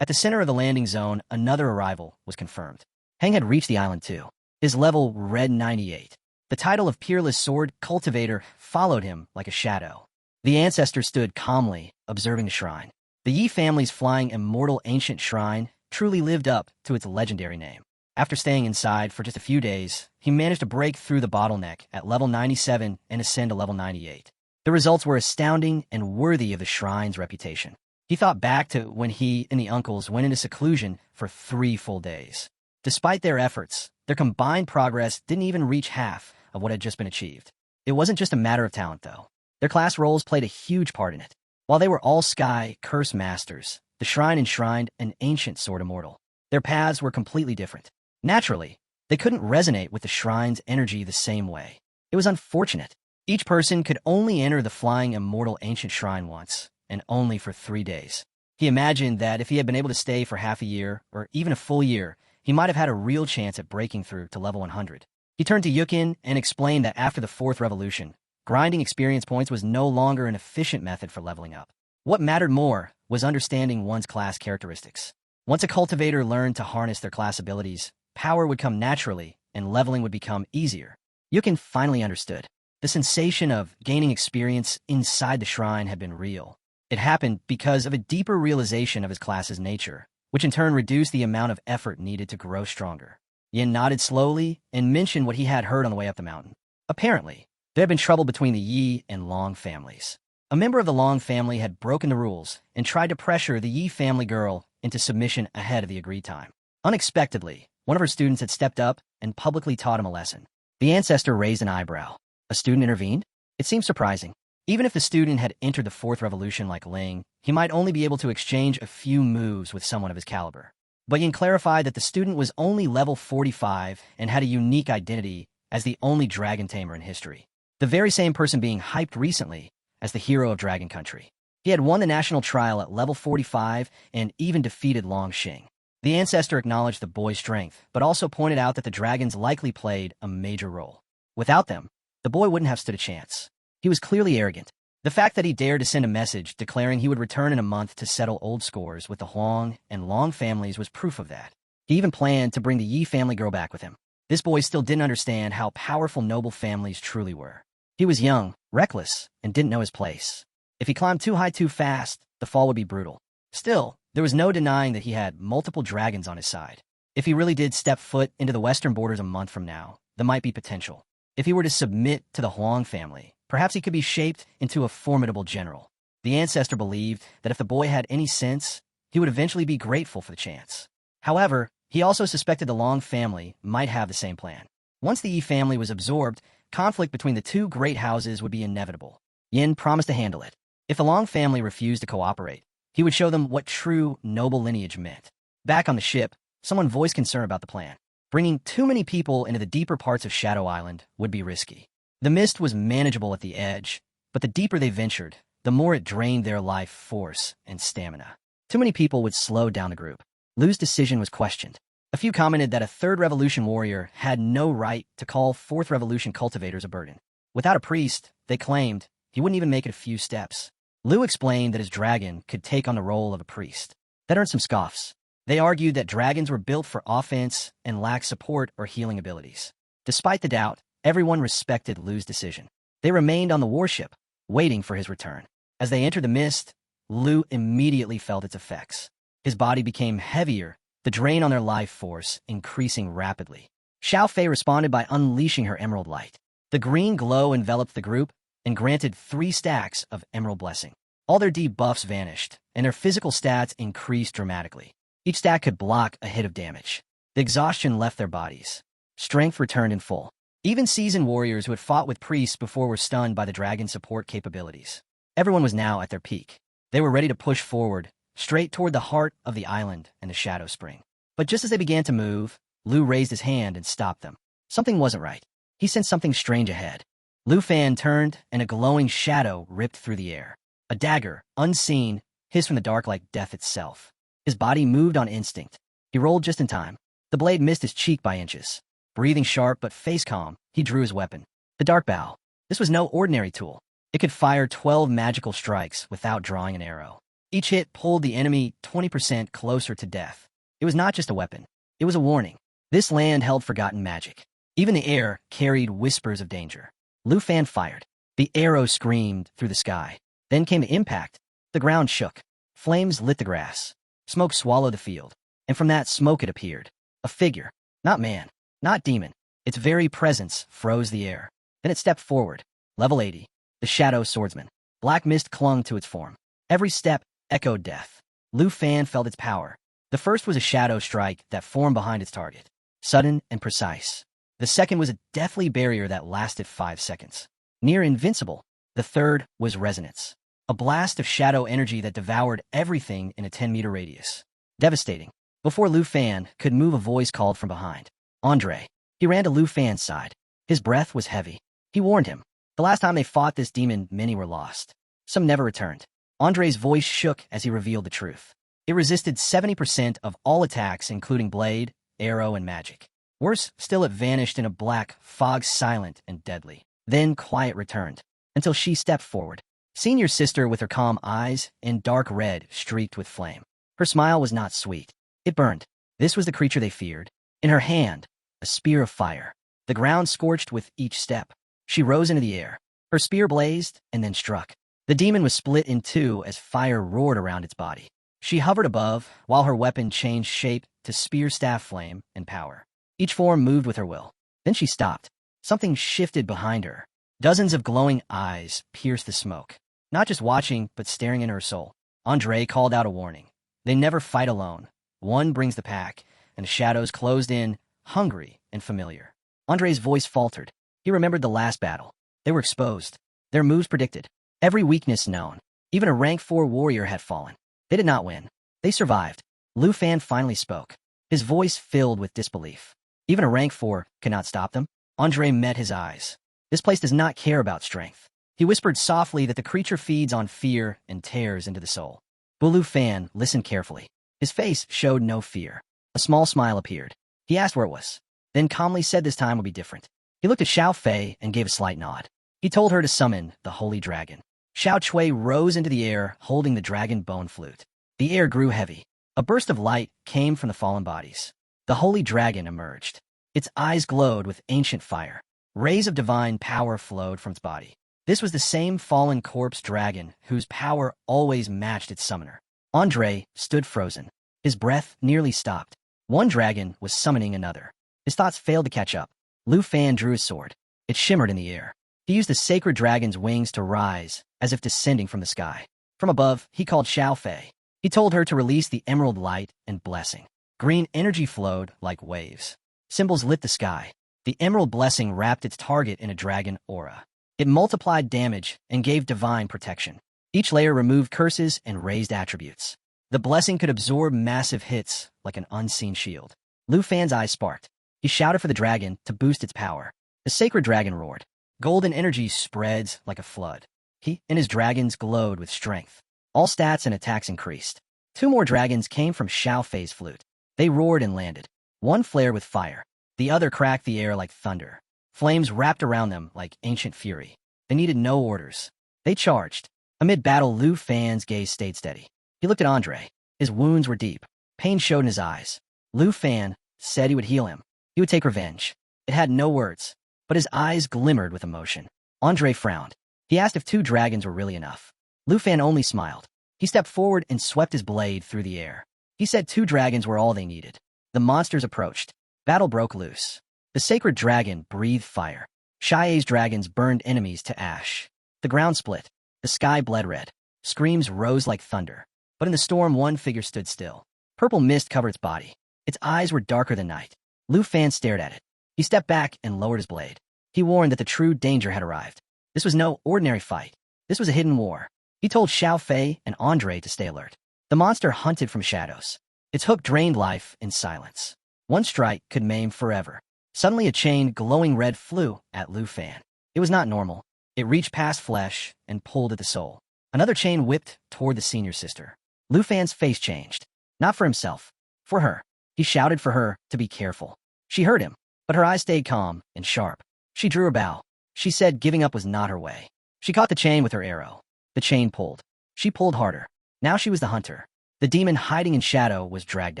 Speaker 1: At the center of the landing zone, another arrival was confirmed. Heng had reached the island too. His level read 98. The title of Peerless Sword Cultivator followed him like a shadow. The ancestor stood calmly, observing the shrine. The Yi family's flying immortal ancient shrine truly lived up to its legendary name. After staying inside for just a few days, he managed to break through the bottleneck at level 97 and ascend to level 98. The results were astounding and worthy of the shrine's reputation. He thought back to when he and the uncles went into seclusion for 3 full days. Despite their efforts, their combined progress didn't even reach half of what had just been achieved. It wasn't just a matter of talent, though. Their class roles played a huge part in it. While they were all Sky Curse Masters, the shrine enshrined an ancient sword immortal. Their paths were completely different. Naturally, they couldn't resonate with the shrine's energy the same way. It was unfortunate. Each person could only enter the flying immortal ancient shrine once, and only for 3 days. He imagined that if he had been able to stay for half a year, or even a full year, he might have had a real chance at breaking through to level 100. He turned to Yukin and explained that after the 4th revolution, grinding experience points was no longer an efficient method for leveling up. What mattered more was understanding one's class characteristics. Once a cultivator learned to harness their class abilities, power would come naturally, and leveling would become easier. Yukin finally understood. The sensation of gaining experience inside the shrine had been real. It happened because of a deeper realization of his class's nature, which in turn reduced the amount of effort needed to grow stronger. Yin nodded slowly and mentioned what he had heard on the way up the mountain. Apparently, there had been trouble between the Yi and Long families. A member of the Long family had broken the rules and tried to pressure the Yi family girl into submission ahead of the agreed time. Unexpectedly, one of her students had stepped up and publicly taught him a lesson. The ancestor raised an eyebrow. A student intervened? It seemed surprising. Even if the student had entered the 4th revolution like Ling, he might only be able to exchange a few moves with someone of his caliber. But Yin clarified that the student was only level 45 and had a unique identity as the only dragon tamer in history. The very same person being hyped recently as the hero of Dragon Country. He had won the national trial at level 45 and even defeated Long Xing. The ancestor acknowledged the boy's strength, but also pointed out that the dragons likely played a major role. Without them, the boy wouldn't have stood a chance. He was clearly arrogant. The fact that he dared to send a message declaring he would return in a month to settle old scores with the Huang and Long families was proof of that. He even planned to bring the Yi family girl back with him. This boy still didn't understand how powerful noble families truly were. He was young, reckless, and didn't know his place. If he climbed too high too fast, the fall would be brutal. Still, there was no denying that he had multiple dragons on his side. If he really did step foot into the western borders a month from now, there might be potential. If he were to submit to the Huang family, perhaps he could be shaped into a formidable general. The ancestor believed that if the boy had any sense, he would eventually be grateful for the chance. However, he also suspected the Long family might have the same plan. Once the Yi family was absorbed, conflict between the two great houses would be inevitable. Yin promised to handle it. If the Long family refused to cooperate, he would show them what true noble lineage meant. Back on the ship, someone voiced concern about the plan. Bringing too many people into the deeper parts of Shadow Island would be risky. The mist was manageable at the edge, but the deeper they ventured, the more it drained their life force and stamina. Too many people would slow down the group. Lu's decision was questioned. A few commented that a 3rd Revolution warrior had no right to call 4th Revolution cultivators a burden. Without a priest, they claimed, he wouldn't even make it a few steps. Lu explained that his dragon could take on the role of a priest. That earned some scoffs. They argued that dragons were built for offense and lacked support or healing abilities. Despite the doubt, everyone respected Lu's decision. They remained on the warship, waiting for his return. As they entered the mist, Lu immediately felt its effects. His body became heavier, the drain on their life force increasing rapidly. Xiao Fei responded by unleashing her emerald light. The green glow enveloped the group and granted 3 stacks of emerald blessing. All their debuffs vanished, and their physical stats increased dramatically. Each stack could block a hit of damage. The exhaustion left their bodies. Strength returned in full. Even seasoned warriors who had fought with priests before were stunned by the dragon's support capabilities. Everyone was now at their peak. They were ready to push forward, straight toward the heart of the island and the Shadow Spring. But just as they began to move, Lu raised his hand and stopped them. Something wasn't right. He sensed something strange ahead. Lu Fan turned, and a glowing shadow ripped through the air. A dagger, unseen, hissed from the dark like death itself. His body moved on instinct. He rolled just in time. The blade missed his cheek by inches. Breathing sharp but face calm, he drew his weapon. The dark bow. This was no ordinary tool. It could fire 12 magical strikes without drawing an arrow. Each hit pulled the enemy 20% closer to death. It was not just a weapon. It was a warning. This land held forgotten magic. Even the air carried whispers of danger. Lu Fan fired. The arrow screamed through the sky. Then came the impact. The ground shook. Flames lit the grass. Smoke swallowed the field. And from that smoke it appeared. A figure. Not man. Not demon. Its very presence froze the air. Then it stepped forward. Level 80. The Shadow Swordsman. Black mist clung to its form. Every step echoed death. Lu Fan felt its power. The first was a shadow strike that formed behind its target. Sudden and precise. The second was a deathly barrier that lasted 5 seconds. Near invincible. The third was resonance. A blast of shadow energy that devoured everything in a 10-meter radius. Devastating. Before Lu Fan could move, a voice called from behind. Andre. He ran to Lu Fan's side. His breath was heavy. He warned him. The last time they fought this demon, many were lost. Some never returned. Andre's voice shook as he revealed the truth. It resisted 70% of all attacks, including blade, arrow, and magic. Worse still, it vanished in a black fog, silent and deadly. Then quiet returned, until she stepped forward. Senior sister with her calm eyes and dark red streaked with flame. Her smile was not sweet. It burned. This was the creature they feared. In her hand, a spear of fire. The ground scorched with each step. She rose into the air. Her spear blazed and then struck. The demon was split in two as fire roared around its body. She hovered above, while her weapon changed shape to spear staff flame and power. Each form moved with her will. Then she stopped. Something shifted behind her. Dozens of glowing eyes pierced the smoke. Not just watching, but staring into her soul. Andre called out a warning. They never fight alone. One brings the pack, and the shadows closed in, hungry and familiar. Andre's voice faltered. He remembered the last battle. They were exposed. Their moves predicted. Every weakness known. Even a rank 4 warrior had fallen. They did not win. They survived. Lu Fan finally spoke. His voice filled with disbelief. Even a rank 4 could not stop them? Andre met his eyes. This place does not care about strength. He whispered softly that the creature feeds on fear and tears into the soul. Lu Fan listened carefully. His face showed no fear. A small smile appeared. He asked where it was, then calmly said this time would be different. He looked at Xiao Fei and gave a slight nod. He told her to summon the Holy Dragon. Xiao Chui rose into the air, holding the dragon bone flute. The air grew heavy. A burst of light came from the fallen bodies. The Holy Dragon emerged. Its eyes glowed with ancient fire. Rays of divine power flowed from its body. This was the same fallen corpse dragon whose power always matched its summoner. Andre stood frozen. His breath nearly stopped. One dragon was summoning another. His thoughts failed to catch up. Lu Fan drew his sword. It shimmered in the air. He used the sacred dragon's wings to rise, as if descending from the sky. From above, he called Xiao Fei. He told her to release the emerald light and blessing. Green energy flowed like waves. Symbols lit the sky. The emerald blessing wrapped its target in a dragon aura. It multiplied damage and gave divine protection. Each layer removed curses and raised attributes. The blessing could absorb massive hits like an unseen shield. Lu Fan's eyes sparked. He shouted for the dragon to boost its power. The sacred dragon roared. Golden energy spreads like a flood. He and his dragons glowed with strength. All stats and attacks increased. 2 more dragons came from Xiao Fei's flute. They roared and landed. One flared with fire. The other cracked the air like thunder. Flames wrapped around them like ancient fury. They needed no orders. They charged. Amid battle, Lu Fan's gaze stayed steady. He looked at Andre. His wounds were deep. Pain showed in his eyes. Lu Fan said he would heal him. He would take revenge. It had no words, but his eyes glimmered with emotion. Andre frowned. He asked if 2 dragons were really enough. Lu Fan only smiled. He stepped forward and swept his blade through the air. He said 2 dragons were all they needed. The monsters approached. Battle broke loose. The sacred dragon breathed fire. Shia's dragons burned enemies to ash. The ground split. The sky bled red. Screams rose like thunder. But in the storm, one figure stood still. Purple mist covered its body. Its eyes were darker than night. Lu Fan stared at it. He stepped back and lowered his blade. He warned that the true danger had arrived. This was no ordinary fight. This was a hidden war. He told Xiao Fei and Andre to stay alert. The monster hunted from shadows. Its hook drained life in silence. One strike could maim forever. Suddenly a chain glowing red flew at Lu Fan. It was not normal. It reached past flesh and pulled at the soul. Another chain whipped toward the senior sister. Lu Fan's face changed. Not for himself. For her. He shouted for her to be careful. She heard him, but her eyes stayed calm and sharp. She drew her bow. She said giving up was not her way. She caught the chain with her arrow. The chain pulled. She pulled harder. Now she was the hunter. The demon hiding in shadow was dragged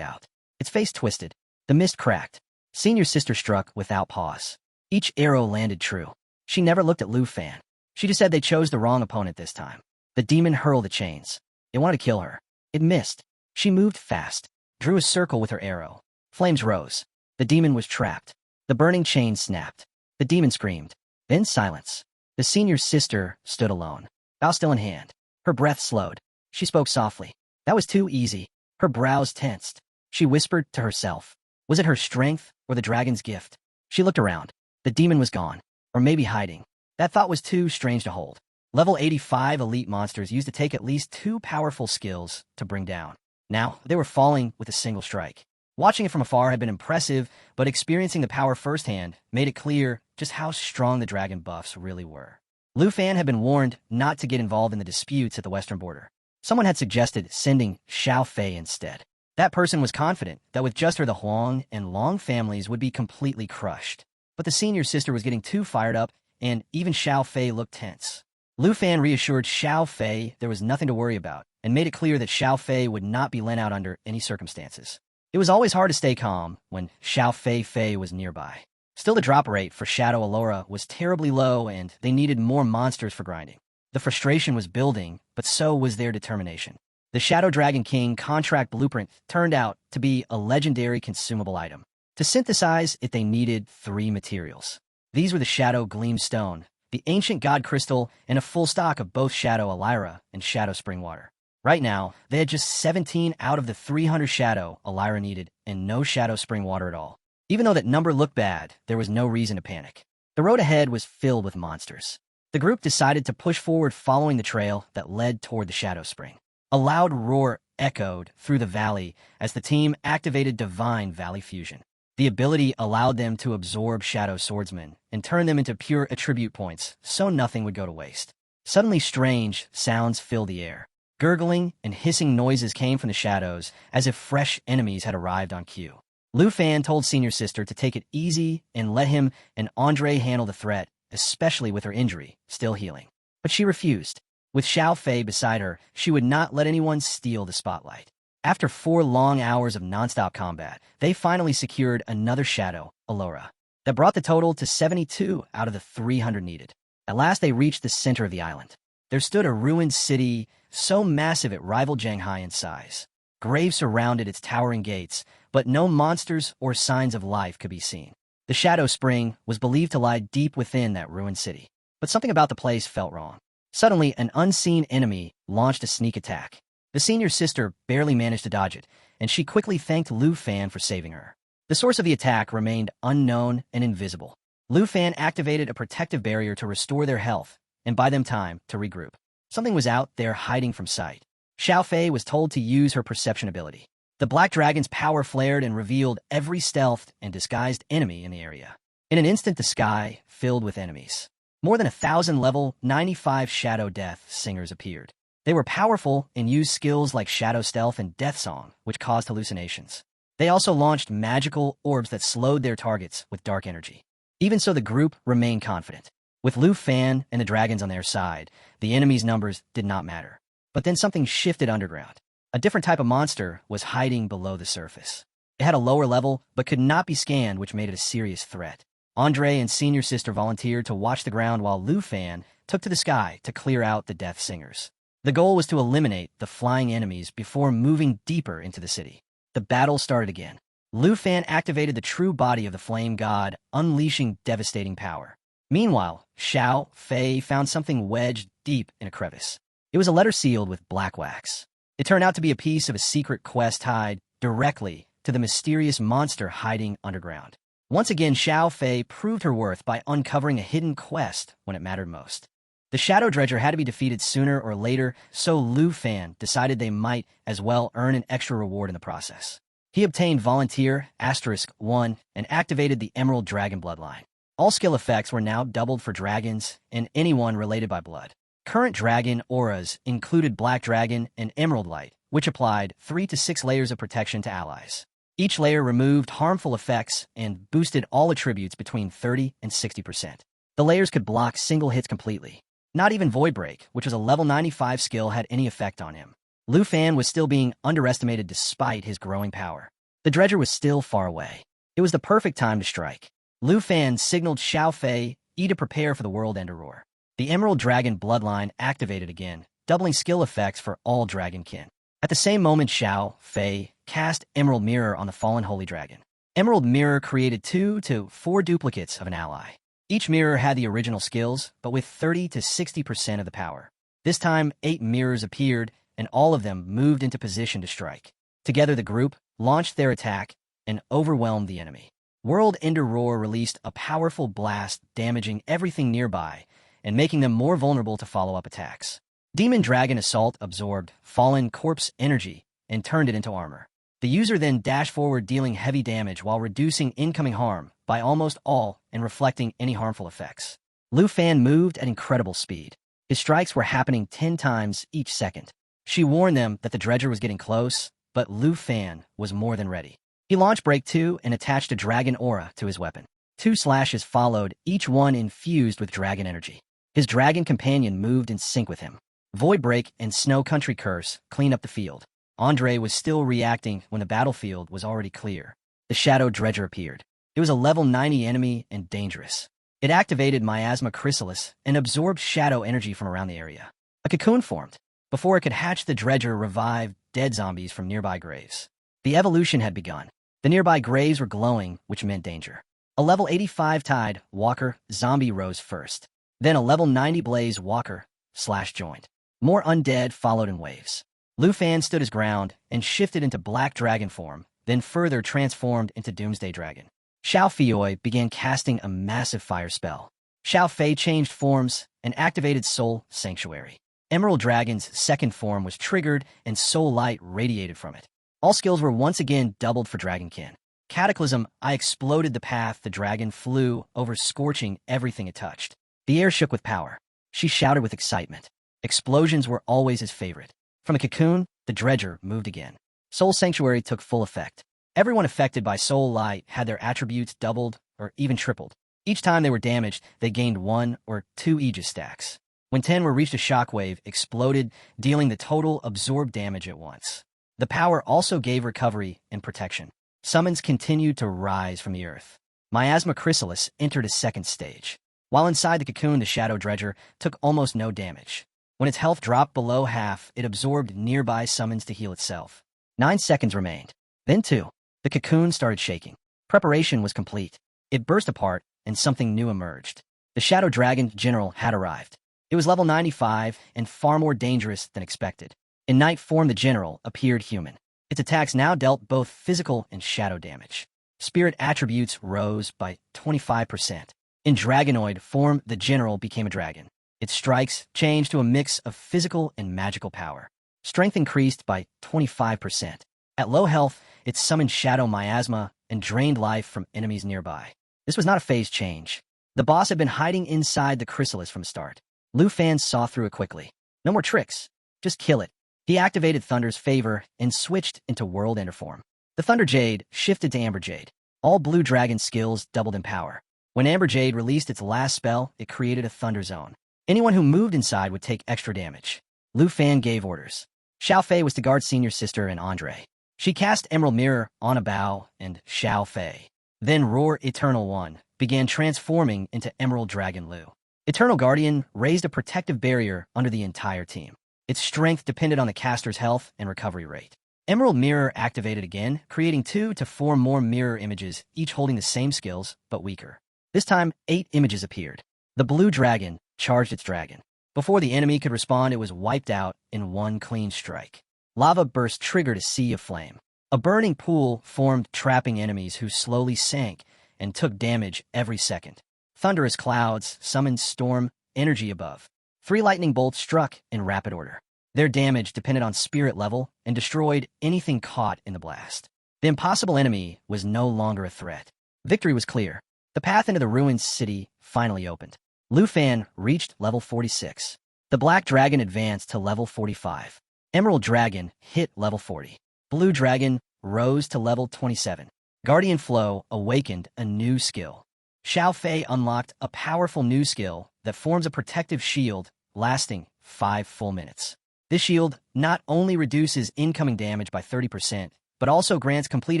Speaker 1: out. Its face twisted. The mist cracked. Senior sister struck without pause. Each arrow landed true. She never looked at Lu Fan. She just said they chose the wrong opponent this time. The demon hurled the chains. It wanted to kill her. It missed. She moved fast, drew a circle with her arrow. Flames rose. The demon was trapped. The burning chain snapped. The demon screamed. Then silence. The senior sister stood alone, bow still in hand. Her breath slowed. She spoke softly. That was too easy. Her brows tensed. She whispered to herself. Was it her strength or the dragon's gift? She looked around. The demon was gone. Or maybe hiding. That thought was too strange to hold. Level 85 elite monsters used to take at least 2 powerful skills to bring down. Now, they were falling with a single strike. Watching it from afar had been impressive, but experiencing the power firsthand made it clear just how strong the dragon buffs really were. Lu Fan had been warned not to get involved in the disputes at the western border. Someone had suggested sending Xiao Fei instead. That person was confident that with just her the Huang and Long families would be completely crushed. But the senior sister was getting too fired up, and even Xiao Fei looked tense. Lu Fan reassured Xiao Fei there was nothing to worry about, and made it clear that Xiao Fei would not be lent out under any circumstances. It was always hard to stay calm when Xiao Fei was nearby. Still, the drop rate for Shadow Allura was terribly low, and they needed more monsters for grinding. The frustration was building, but so was their determination. The Shadow Dragon King contract blueprint turned out to be a legendary consumable item. To synthesize it, they needed 3 materials. These were the Shadow Gleam Stone, the Ancient God Crystal, and a full stock of both Shadow Allura and Shadow Spring Water. Right now, they had just 17 out of the 300 Shadow Allura needed, and no Shadow Spring Water at all. Even though that number looked bad, there was no reason to panic. The road ahead was filled with monsters. The group decided to push forward following the trail that led toward the Shadow Spring. A loud roar echoed through the valley as the team activated Divine Valley Fusion. The ability allowed them to absorb Shadow Swordsmen and turn them into pure attribute points, so nothing would go to waste. Suddenly strange sounds filled the air. Gurgling and hissing noises came from the shadows, as if fresh enemies had arrived on cue. Lu Fan told Senior Sister to take it easy and let him and Andre handle the threat, especially with her injury still healing. But she refused. With Xiao Fei beside her, she would not let anyone steal the spotlight. After 4 long hours of nonstop combat, they finally secured another Shadow Allura. That brought the total to 72 out of the 300 needed. At last they reached the center of the island. There stood a ruined city so massive it rivaled Shanghai in size. Graves surrounded its towering gates, but no monsters or signs of life could be seen. The Shadow Spring was believed to lie deep within that ruined city, but something about the place felt wrong. Suddenly, an unseen enemy launched a sneak attack. The senior sister barely managed to dodge it, and she quickly thanked Lu Fan for saving her. The source of the attack remained unknown and invisible. Lu Fan activated a protective barrier to restore their health and buy them time to regroup. Something was out there hiding from sight. Xiao Fei was told to use her perception ability. The Black Dragon's power flared and revealed every stealthed and disguised enemy in the area. In an instant, the sky filled with enemies. More than 1,000 level 95 Shadow Death Singers appeared. They were powerful and used skills like Shadow Stealth and Death Song, which caused hallucinations. They also launched magical orbs that slowed their targets with dark energy. Even so, the group remained confident. With Lu Fan and the dragons on their side, the enemy's numbers did not matter. But then something shifted underground. A different type of monster was hiding below the surface. It had a lower level, but could not be scanned, which made it a serious threat. Andre and senior sister volunteered to watch the ground while Lu Fan took to the sky to clear out the Death Singers. The goal was to eliminate the flying enemies before moving deeper into the city. The battle started again. Lu Fan activated the true body of the flame god, unleashing devastating power. Meanwhile, Xiao Fei found something wedged deep in a crevice. It was a letter sealed with black wax. It turned out to be a piece of a secret quest tied directly to the mysterious monster hiding underground. Once again, Xiao Fei proved her worth by uncovering a hidden quest when it mattered most. The Shadow Dredger had to be defeated sooner or later, so Lu Fan decided they might as well earn an extra reward in the process. He obtained Volunteer *1 and activated the Emerald Dragon bloodline. All skill effects were now doubled for dragons and anyone related by blood. Current dragon auras included Black Dragon and Emerald Light, which applied 3 to 6 layers of protection to allies. Each layer removed harmful effects and boosted all attributes between 30 and 60%. The layers could block single hits completely. Not even Void Break, which was a level 95 skill, had any effect on him. Lu Fan was still being underestimated despite his growing power. The Dredger was still far away. It was the perfect time to strike. Lu Fan signaled Xiao Fei to prepare for the World Ender Roar. The Emerald Dragon bloodline activated again, doubling skill effects for all Dragonkin. At the same moment, Xiao Fei cast Emerald Mirror on the fallen Holy Dragon. Emerald Mirror created 2 to 4 duplicates of an ally. Each mirror had the original skills, but with 30 to 60% of the power. This time, 8 mirrors appeared, and all of them moved into position to strike. Together, the group launched their attack and overwhelmed the enemy. World Ender Roar released a powerful blast, damaging everything nearby and making them more vulnerable to follow-up attacks. Demon Dragon Assault absorbed fallen corpse energy and turned it into armor. The user then dashed forward, dealing heavy damage while reducing incoming harm by almost all and reflecting any harmful effects. Lu Fan moved at incredible speed. His strikes were happening 10 times each second. She warned them that the Dredger was getting close, but Lu Fan was more than ready. He launched Break 2 and attached a dragon aura to his weapon. 2 slashes followed, each one infused with dragon energy. His dragon companion moved in sync with him. Void Break and Snow Country Curse cleaned up the field. Andre was still reacting when the battlefield was already clear. The Shadow Dredger appeared. It was a level 90 enemy and dangerous. It activated Miasma Chrysalis and absorbed shadow energy from around the area. A cocoon formed. Before it could hatch, the Dredger revived dead zombies from nearby graves. The evolution had begun. The nearby graves were glowing, which meant danger. A level 85 Tide Walker zombie rose first. Then a level 90 Blaze Walker / joined. More undead followed in waves. Lu Fan stood his ground and shifted into Black Dragon form, then further transformed into Doomsday Dragon. Xiao Fei began casting a massive fire spell. Xiao Fei changed forms and activated Soul Sanctuary. Emerald Dragon's second form was triggered and soul light radiated from it. All skills were once again doubled for Dragonkin. Cataclysm, I exploded the path the dragon flew over, scorching everything it touched. The air shook with power. She shouted with excitement. Explosions were always his favorite. From a cocoon, the Dredger moved again. Soul Sanctuary took full effect. Everyone affected by Soul Light had their attributes doubled or even tripled. Each time they were damaged, they gained 1 or 2 Aegis stacks. When 10 were reached, a shockwave exploded, dealing the total absorbed damage at once. The power also gave recovery and protection. Summons continued to rise from the earth. Miasma Chrysalis entered a second stage. While inside the cocoon, the Shadow Dredger took almost no damage. When its health dropped below half, it absorbed nearby summons to heal itself. 9 seconds remained. Then 2. The cocoon started shaking. Preparation was complete. It burst apart, and something new emerged. The Shadow Dragon General had arrived. It was level 95 and far more dangerous than expected. In night form, the General appeared human. Its attacks now dealt both physical and shadow damage. Spirit attributes rose by 25%. In Dragonoid form, the General became a dragon. Its strikes changed to a mix of physical and magical power. Strength increased by 25%. At low health, it summoned Shadow Miasma and drained life from enemies nearby. This was not a phase change. The boss had been hiding inside the chrysalis from the start. Lu Fan saw through it quickly. No more tricks. Just kill it. He activated Thunder's favor and switched into World Ender form. The Thunder Jade shifted to Amber Jade. All Blue Dragon skills doubled in power. When Amber Jade released its last spell, it created a Thunder Zone. Anyone who moved inside would take extra damage. Lu Fan gave orders. Xiao Fei was to guard senior sister and Andre. She cast Emerald Mirror on a bow and Xiao Fei. Then Roar Eternal 1 began transforming into Emerald Dragon Lu. Eternal Guardian raised a protective barrier under the entire team. Its strength depended on the caster's health and recovery rate. Emerald Mirror activated again, creating 2 to 4 more mirror images, each holding the same skills, but weaker. This time, 8 images appeared. The blue dragon charged its dragon. Before the enemy could respond, it was wiped out in one clean strike. Lava burst triggered a sea of flame. A burning pool formed, trapping enemies who slowly sank and took damage every second. Thunderous clouds summoned storm energy above. 3 lightning bolts struck in rapid order. Their damage depended on spirit level and destroyed anything caught in the blast. The impossible enemy was no longer a threat. Victory was clear. The path into the ruined city finally opened. Lu Fan reached level 46. The Black Dragon advanced to level 45. Emerald Dragon hit level 40. Blue Dragon rose to level 27. Guardian Flow awakened a new skill. Xiao Fei unlocked a powerful new skill that forms a protective shield lasting 5 full minutes. This shield not only reduces incoming damage by 30%, but also grants complete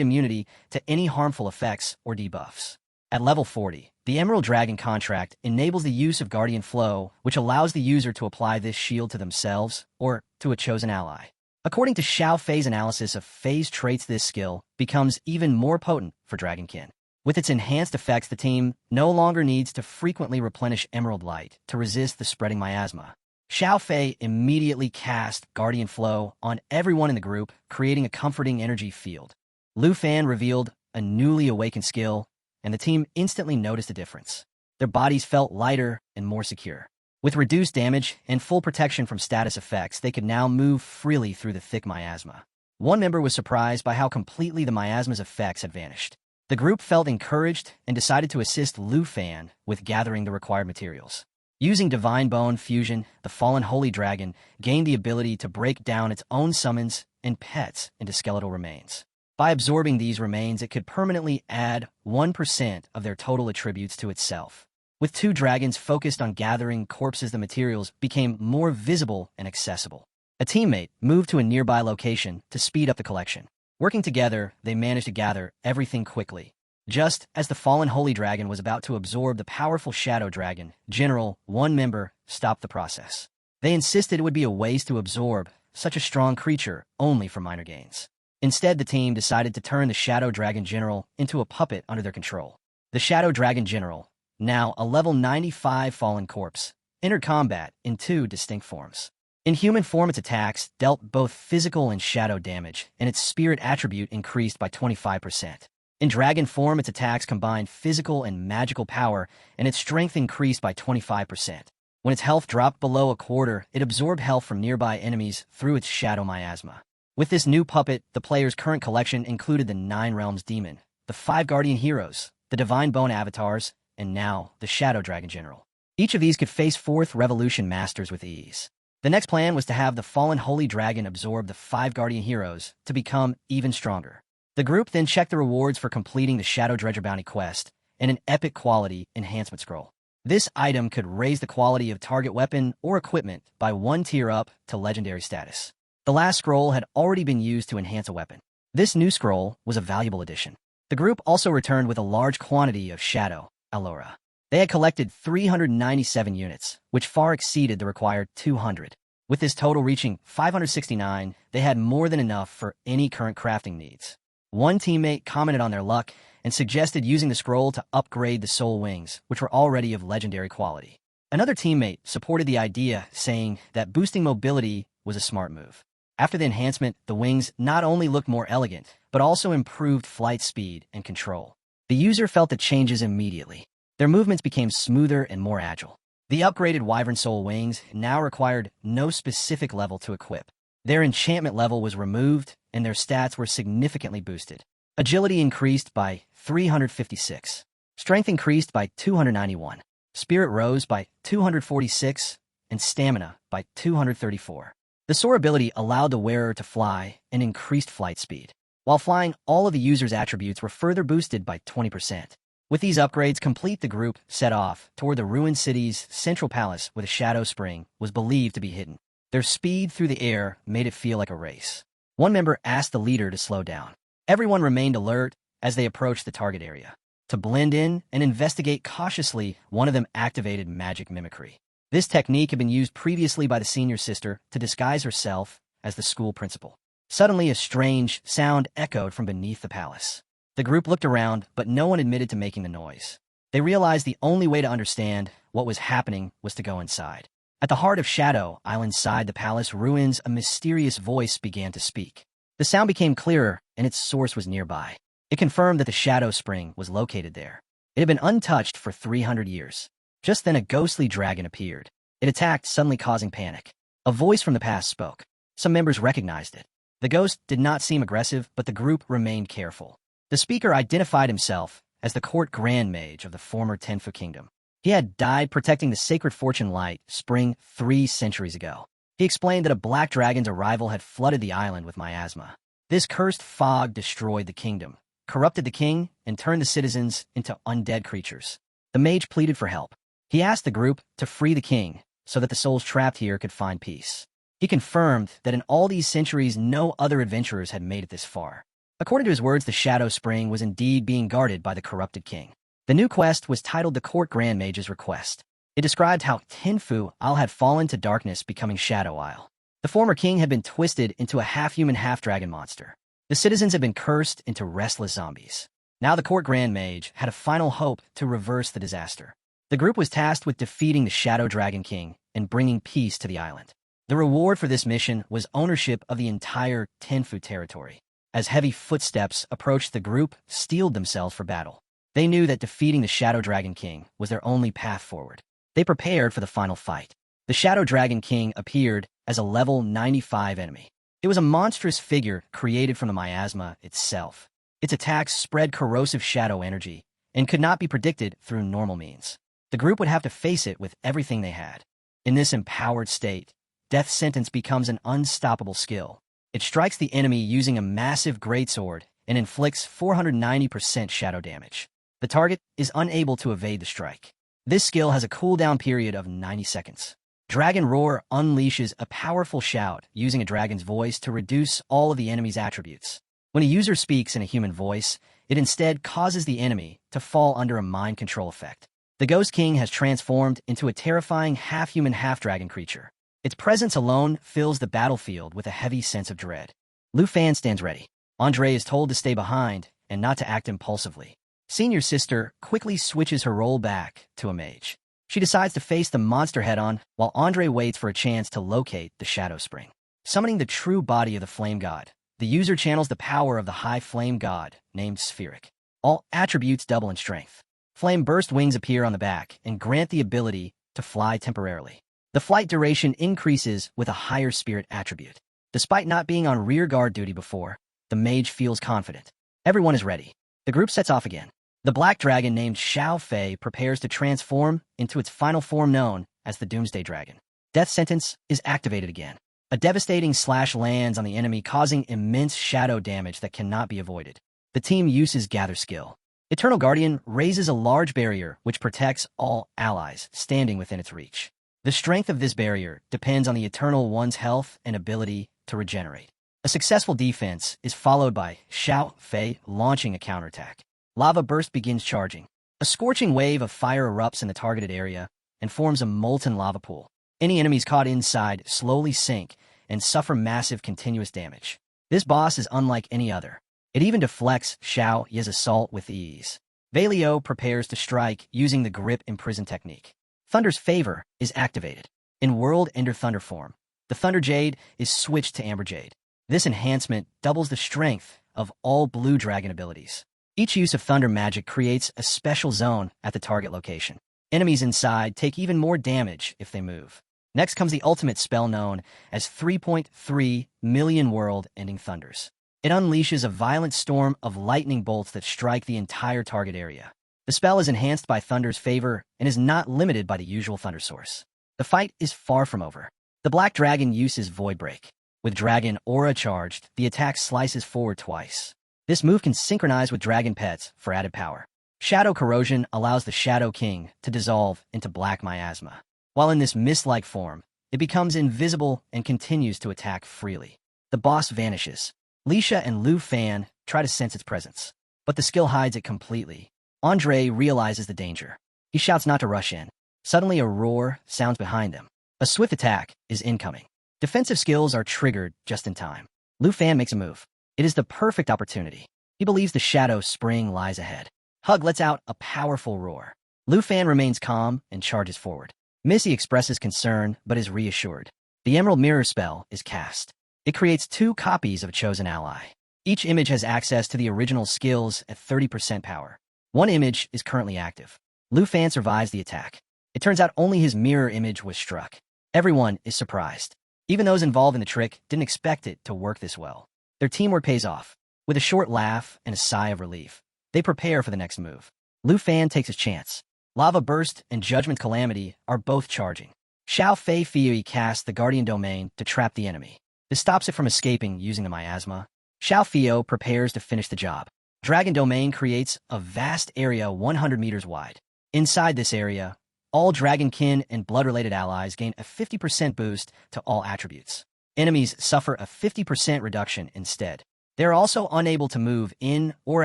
Speaker 1: immunity to any harmful effects or debuffs. At level 40, the Emerald Dragon contract enables the use of Guardian Flow, which allows the user to apply this shield to themselves or to a chosen ally. According to Xiao Fei's analysis of Fei's traits, this skill becomes even more potent for Dragonkin. With its enhanced effects, the team no longer needs to frequently replenish Emerald Light to resist the spreading miasma. Xiao Fei immediately cast Guardian Flow on everyone in the group, creating a comforting energy field. Lu Fan revealed a newly awakened skill, and the team instantly noticed a difference. Their bodies felt lighter and more secure. With reduced damage and full protection from status effects, they could now move freely through the thick miasma. One member was surprised by how completely the miasma's effects had vanished. The group felt encouraged and decided to assist Lu Fan with gathering the required materials. Using Divine Bone Fusion, the fallen Holy Dragon gained the ability to break down its own summons and pets into skeletal remains. By absorbing these remains, it could permanently add 1% of their total attributes to itself. With 2 dragons focused on gathering corpses, the materials became more visible and accessible. A teammate moved to a nearby location to speed up the collection. Working together, they managed to gather everything quickly. Just as the fallen Holy Dragon was about to absorb the powerful Shadow Dragon, General, one member, stopped the process. They insisted it would be a waste to absorb such a strong creature only for minor gains. Instead, the team decided to turn the Shadow Dragon General into a puppet under their control. The Shadow Dragon General, now a level 95 fallen corpse, entered combat in 2 distinct forms. In human form, its attacks dealt both physical and shadow damage, and its spirit attribute increased by 25%. In dragon form, its attacks combined physical and magical power, and its strength increased by 25%. When its health dropped below a quarter, it absorbed health from nearby enemies through its shadow miasma. With this new puppet, the player's current collection included the 9 Realms Demon, the 5 Guardian Heroes, the Divine Bone Avatars, and now the Shadow Dragon General. Each of these could face 4th Revolution Masters with ease. The next plan was to have the fallen Holy Dragon absorb the 5 Guardian Heroes to become even stronger. The group then checked the rewards for completing the Shadow Dredger Bounty quest and an epic quality enhancement scroll. This item could raise the quality of target weapon or equipment by 1 tier up to legendary status. The last scroll had already been used to enhance a weapon. This new scroll was a valuable addition. The group also returned with a large quantity of Shadow Allura. They had collected 397 units, which far exceeded the required 200. With this total reaching 569, they had more than enough for any current crafting needs. One teammate commented on their luck and suggested using the scroll to upgrade the soul wings, which were already of legendary quality. Another teammate supported the idea, saying that boosting mobility was a smart move. After the enhancement, the wings not only looked more elegant, but also improved flight speed and control. The user felt the changes immediately. Their movements became smoother and more agile. The upgraded Wyvern Soul wings now required no specific level to equip. Their enchantment level was removed, and their stats were significantly boosted. Agility increased by 356. Strength increased by 291. Spirit rose by 246, and stamina by 234. The soar ability allowed the wearer to fly and increased flight speed. While flying, all of the user's attributes were further boosted by 20%. With these upgrades complete, the group set off toward the ruined city's central palace where the Shadow Spring was believed to be hidden. Their speed through the air made it feel like a race. One member asked the leader to slow down. Everyone remained alert as they approached the target area. To blend in and investigate cautiously, one of them activated magic mimicry. This technique had been used previously by the senior sister to disguise herself as the school principal. Suddenly, a strange sound echoed from beneath the palace. The group looked around, but no one admitted to making the noise. They realized the only way to understand what was happening was to go inside. At the heart of Shadow Island side the palace ruins, a mysterious voice began to speak. The sound became clearer, and its source was nearby. It confirmed that the Shadow Spring was located there. It had been untouched for 300 years. Just then a ghostly dragon appeared. It attacked, suddenly causing panic. A voice from the past spoke. Some members recognized it. The ghost did not seem aggressive, but the group remained careful. The speaker identified himself as the court grand mage of the former Tenfu kingdom. He had died protecting the sacred fortune light spring 3 centuries ago. He explained that a black dragon's arrival had flooded the island with miasma. This cursed fog destroyed the kingdom, corrupted the king, and turned the citizens into undead creatures. The mage pleaded for help. He asked the group to free the king so that the souls trapped here could find peace. He confirmed that in all these centuries no other adventurers had made it this far. According to his words, the Shadow Spring was indeed being guarded by the corrupted king. The new quest was titled The Court Grand Mage's Request. It described how Tenfu Isle had fallen to darkness, becoming Shadow Isle. The former king had been twisted into a half-human, half-dragon monster. The citizens had been cursed into restless zombies. Now the Court Grand Mage had a final hope to reverse the disaster. The group was tasked with defeating the Shadow Dragon King and bringing peace to the island. The reward for this mission was ownership of the entire Tenfu territory. As heavy footsteps approached, the group steeled themselves for battle. They knew that defeating the Shadow Dragon King was their only path forward. They prepared for the final fight. The Shadow Dragon King appeared as a level 95 enemy. It was a monstrous figure created from the miasma itself. Its attacks spread corrosive shadow energy and could not be predicted through normal means. The group would have to face it with everything they had. In this empowered state, death sentence becomes an unstoppable skill. It strikes the enemy using a massive greatsword and inflicts 490% shadow damage. The target is unable to evade the strike. This skill has a cooldown period of 90 seconds. Dragon Roar unleashes a powerful shout using a dragon's voice to reduce all of the enemy's attributes. When a user speaks in a human voice, it instead causes the enemy to fall under a mind control effect. The Ghost King has transformed into a terrifying half-human, half-dragon creature. Its presence alone fills the battlefield with a heavy sense of dread. Lu Fan stands ready. Andre is told to stay behind and not to act impulsively. Senior sister quickly switches her role back to a mage. She decides to face the monster head-on while Andre waits for a chance to locate the Shadow Spring. Summoning the true body of the Flame God, the user channels the power of the High Flame God, named Spheric. All attributes double in strength. Flame Burst wings appear on the back and grant the ability to fly temporarily. The flight duration increases with a higher spirit attribute. Despite not being on rear guard duty before, the mage feels confident. Everyone is ready. The group sets off again. The black dragon named Xiao Fei prepares to transform into its final form known as the Doomsday Dragon. Death Sentence is activated again. A devastating slash lands on the enemy, causing immense shadow damage that cannot be avoided. The team uses Gather Skill. Eternal Guardian raises a large barrier which protects all allies standing within its reach. The strength of this barrier depends on the Eternal One's health and ability to regenerate. A successful defense is followed by Xiao Fei launching a counterattack. Lava Burst begins charging. A scorching wave of fire erupts in the targeted area and forms a molten lava pool. Any enemies caught inside slowly sink and suffer massive continuous damage. This boss is unlike any other. It even deflects Xiao Ye's assault with ease. Valio prepares to strike using the Grip Imprison technique. Thunder's Favor is activated. In World Ender Thunder form, the Thunder Jade is switched to Amber Jade. This enhancement doubles the strength of all Blue Dragon abilities. Each use of Thunder magic creates a special zone at the target location. Enemies inside take even more damage if they move. Next comes the ultimate spell known as 3.3 million world-ending thunders. It unleashes a violent storm of lightning bolts that strike the entire target area. The spell is enhanced by Thunder's Favor and is not limited by the usual thunder source. The fight is far from over. The Black Dragon uses Void Break. With Dragon Aura charged, the attack slices forward twice. This move can synchronize with Dragon Pets for added power. Shadow Corrosion allows the Shadow King to dissolve into black miasma. While in this mist-like form, it becomes invisible and continues to attack freely. The boss vanishes. Lisha and Lu Fan try to sense its presence, but the skill hides it completely. Andre realizes the danger. He shouts not to rush in. Suddenly a roar sounds behind them. A swift attack is incoming. Defensive skills are triggered just in time. Lu Fan makes a move. It is the perfect opportunity. He believes the shadow spring lies ahead. Hug lets out a powerful roar. Lu Fan remains calm and charges forward. Missy expresses concern but is reassured. The Emerald Mirror spell is cast. It creates 2 copies of a chosen ally. Each image has access to the original skills at 30% power. One image is currently active. Lu Fan survives the attack. It turns out only his mirror image was struck. Everyone is surprised. Even those involved in the trick didn't expect it to work this well. Their teamwork pays off. With a short laugh and a sigh of relief, they prepare for the next move. Lu Fan takes his chance. Lava Burst and Judgment Calamity are both charging. Xiao Fei Fei casts the Guardian Domain to trap the enemy. This stops it from escaping using the miasma. Xiao Fei prepares to finish the job. Dragon Domain creates a vast area 100 meters wide. Inside this area, all Dragonkin and blood-related allies gain a 50% boost to all attributes. Enemies suffer a 50% reduction instead. They are also unable to move in or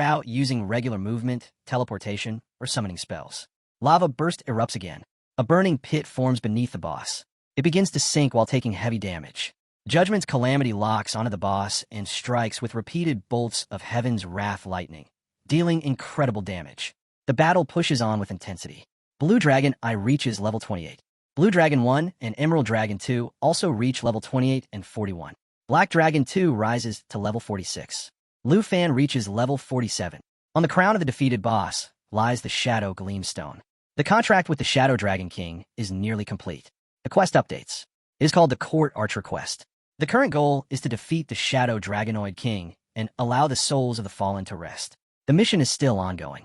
Speaker 1: out using regular movement, teleportation, or summoning spells. Lava Burst erupts again. A burning pit forms beneath the boss. It begins to sink while taking heavy damage. Judgment's Calamity locks onto the boss and strikes with repeated bolts of Heaven's Wrath lightning, dealing incredible damage. The battle pushes on with intensity. Blue Dragon I reaches level 28. Blue Dragon 1 and Emerald Dragon 2 also reach level 28 and 41. Black Dragon 2 rises to level 46. Lu Fan reaches level 47. On the crown of the defeated boss lies the Shadow Gleamstone. The contract with the Shadow Dragon King is nearly complete. The quest updates. It is called the Court Archer Quest. The current goal is to defeat the Shadow Dragonoid King and allow the souls of the fallen to rest. The mission is still ongoing.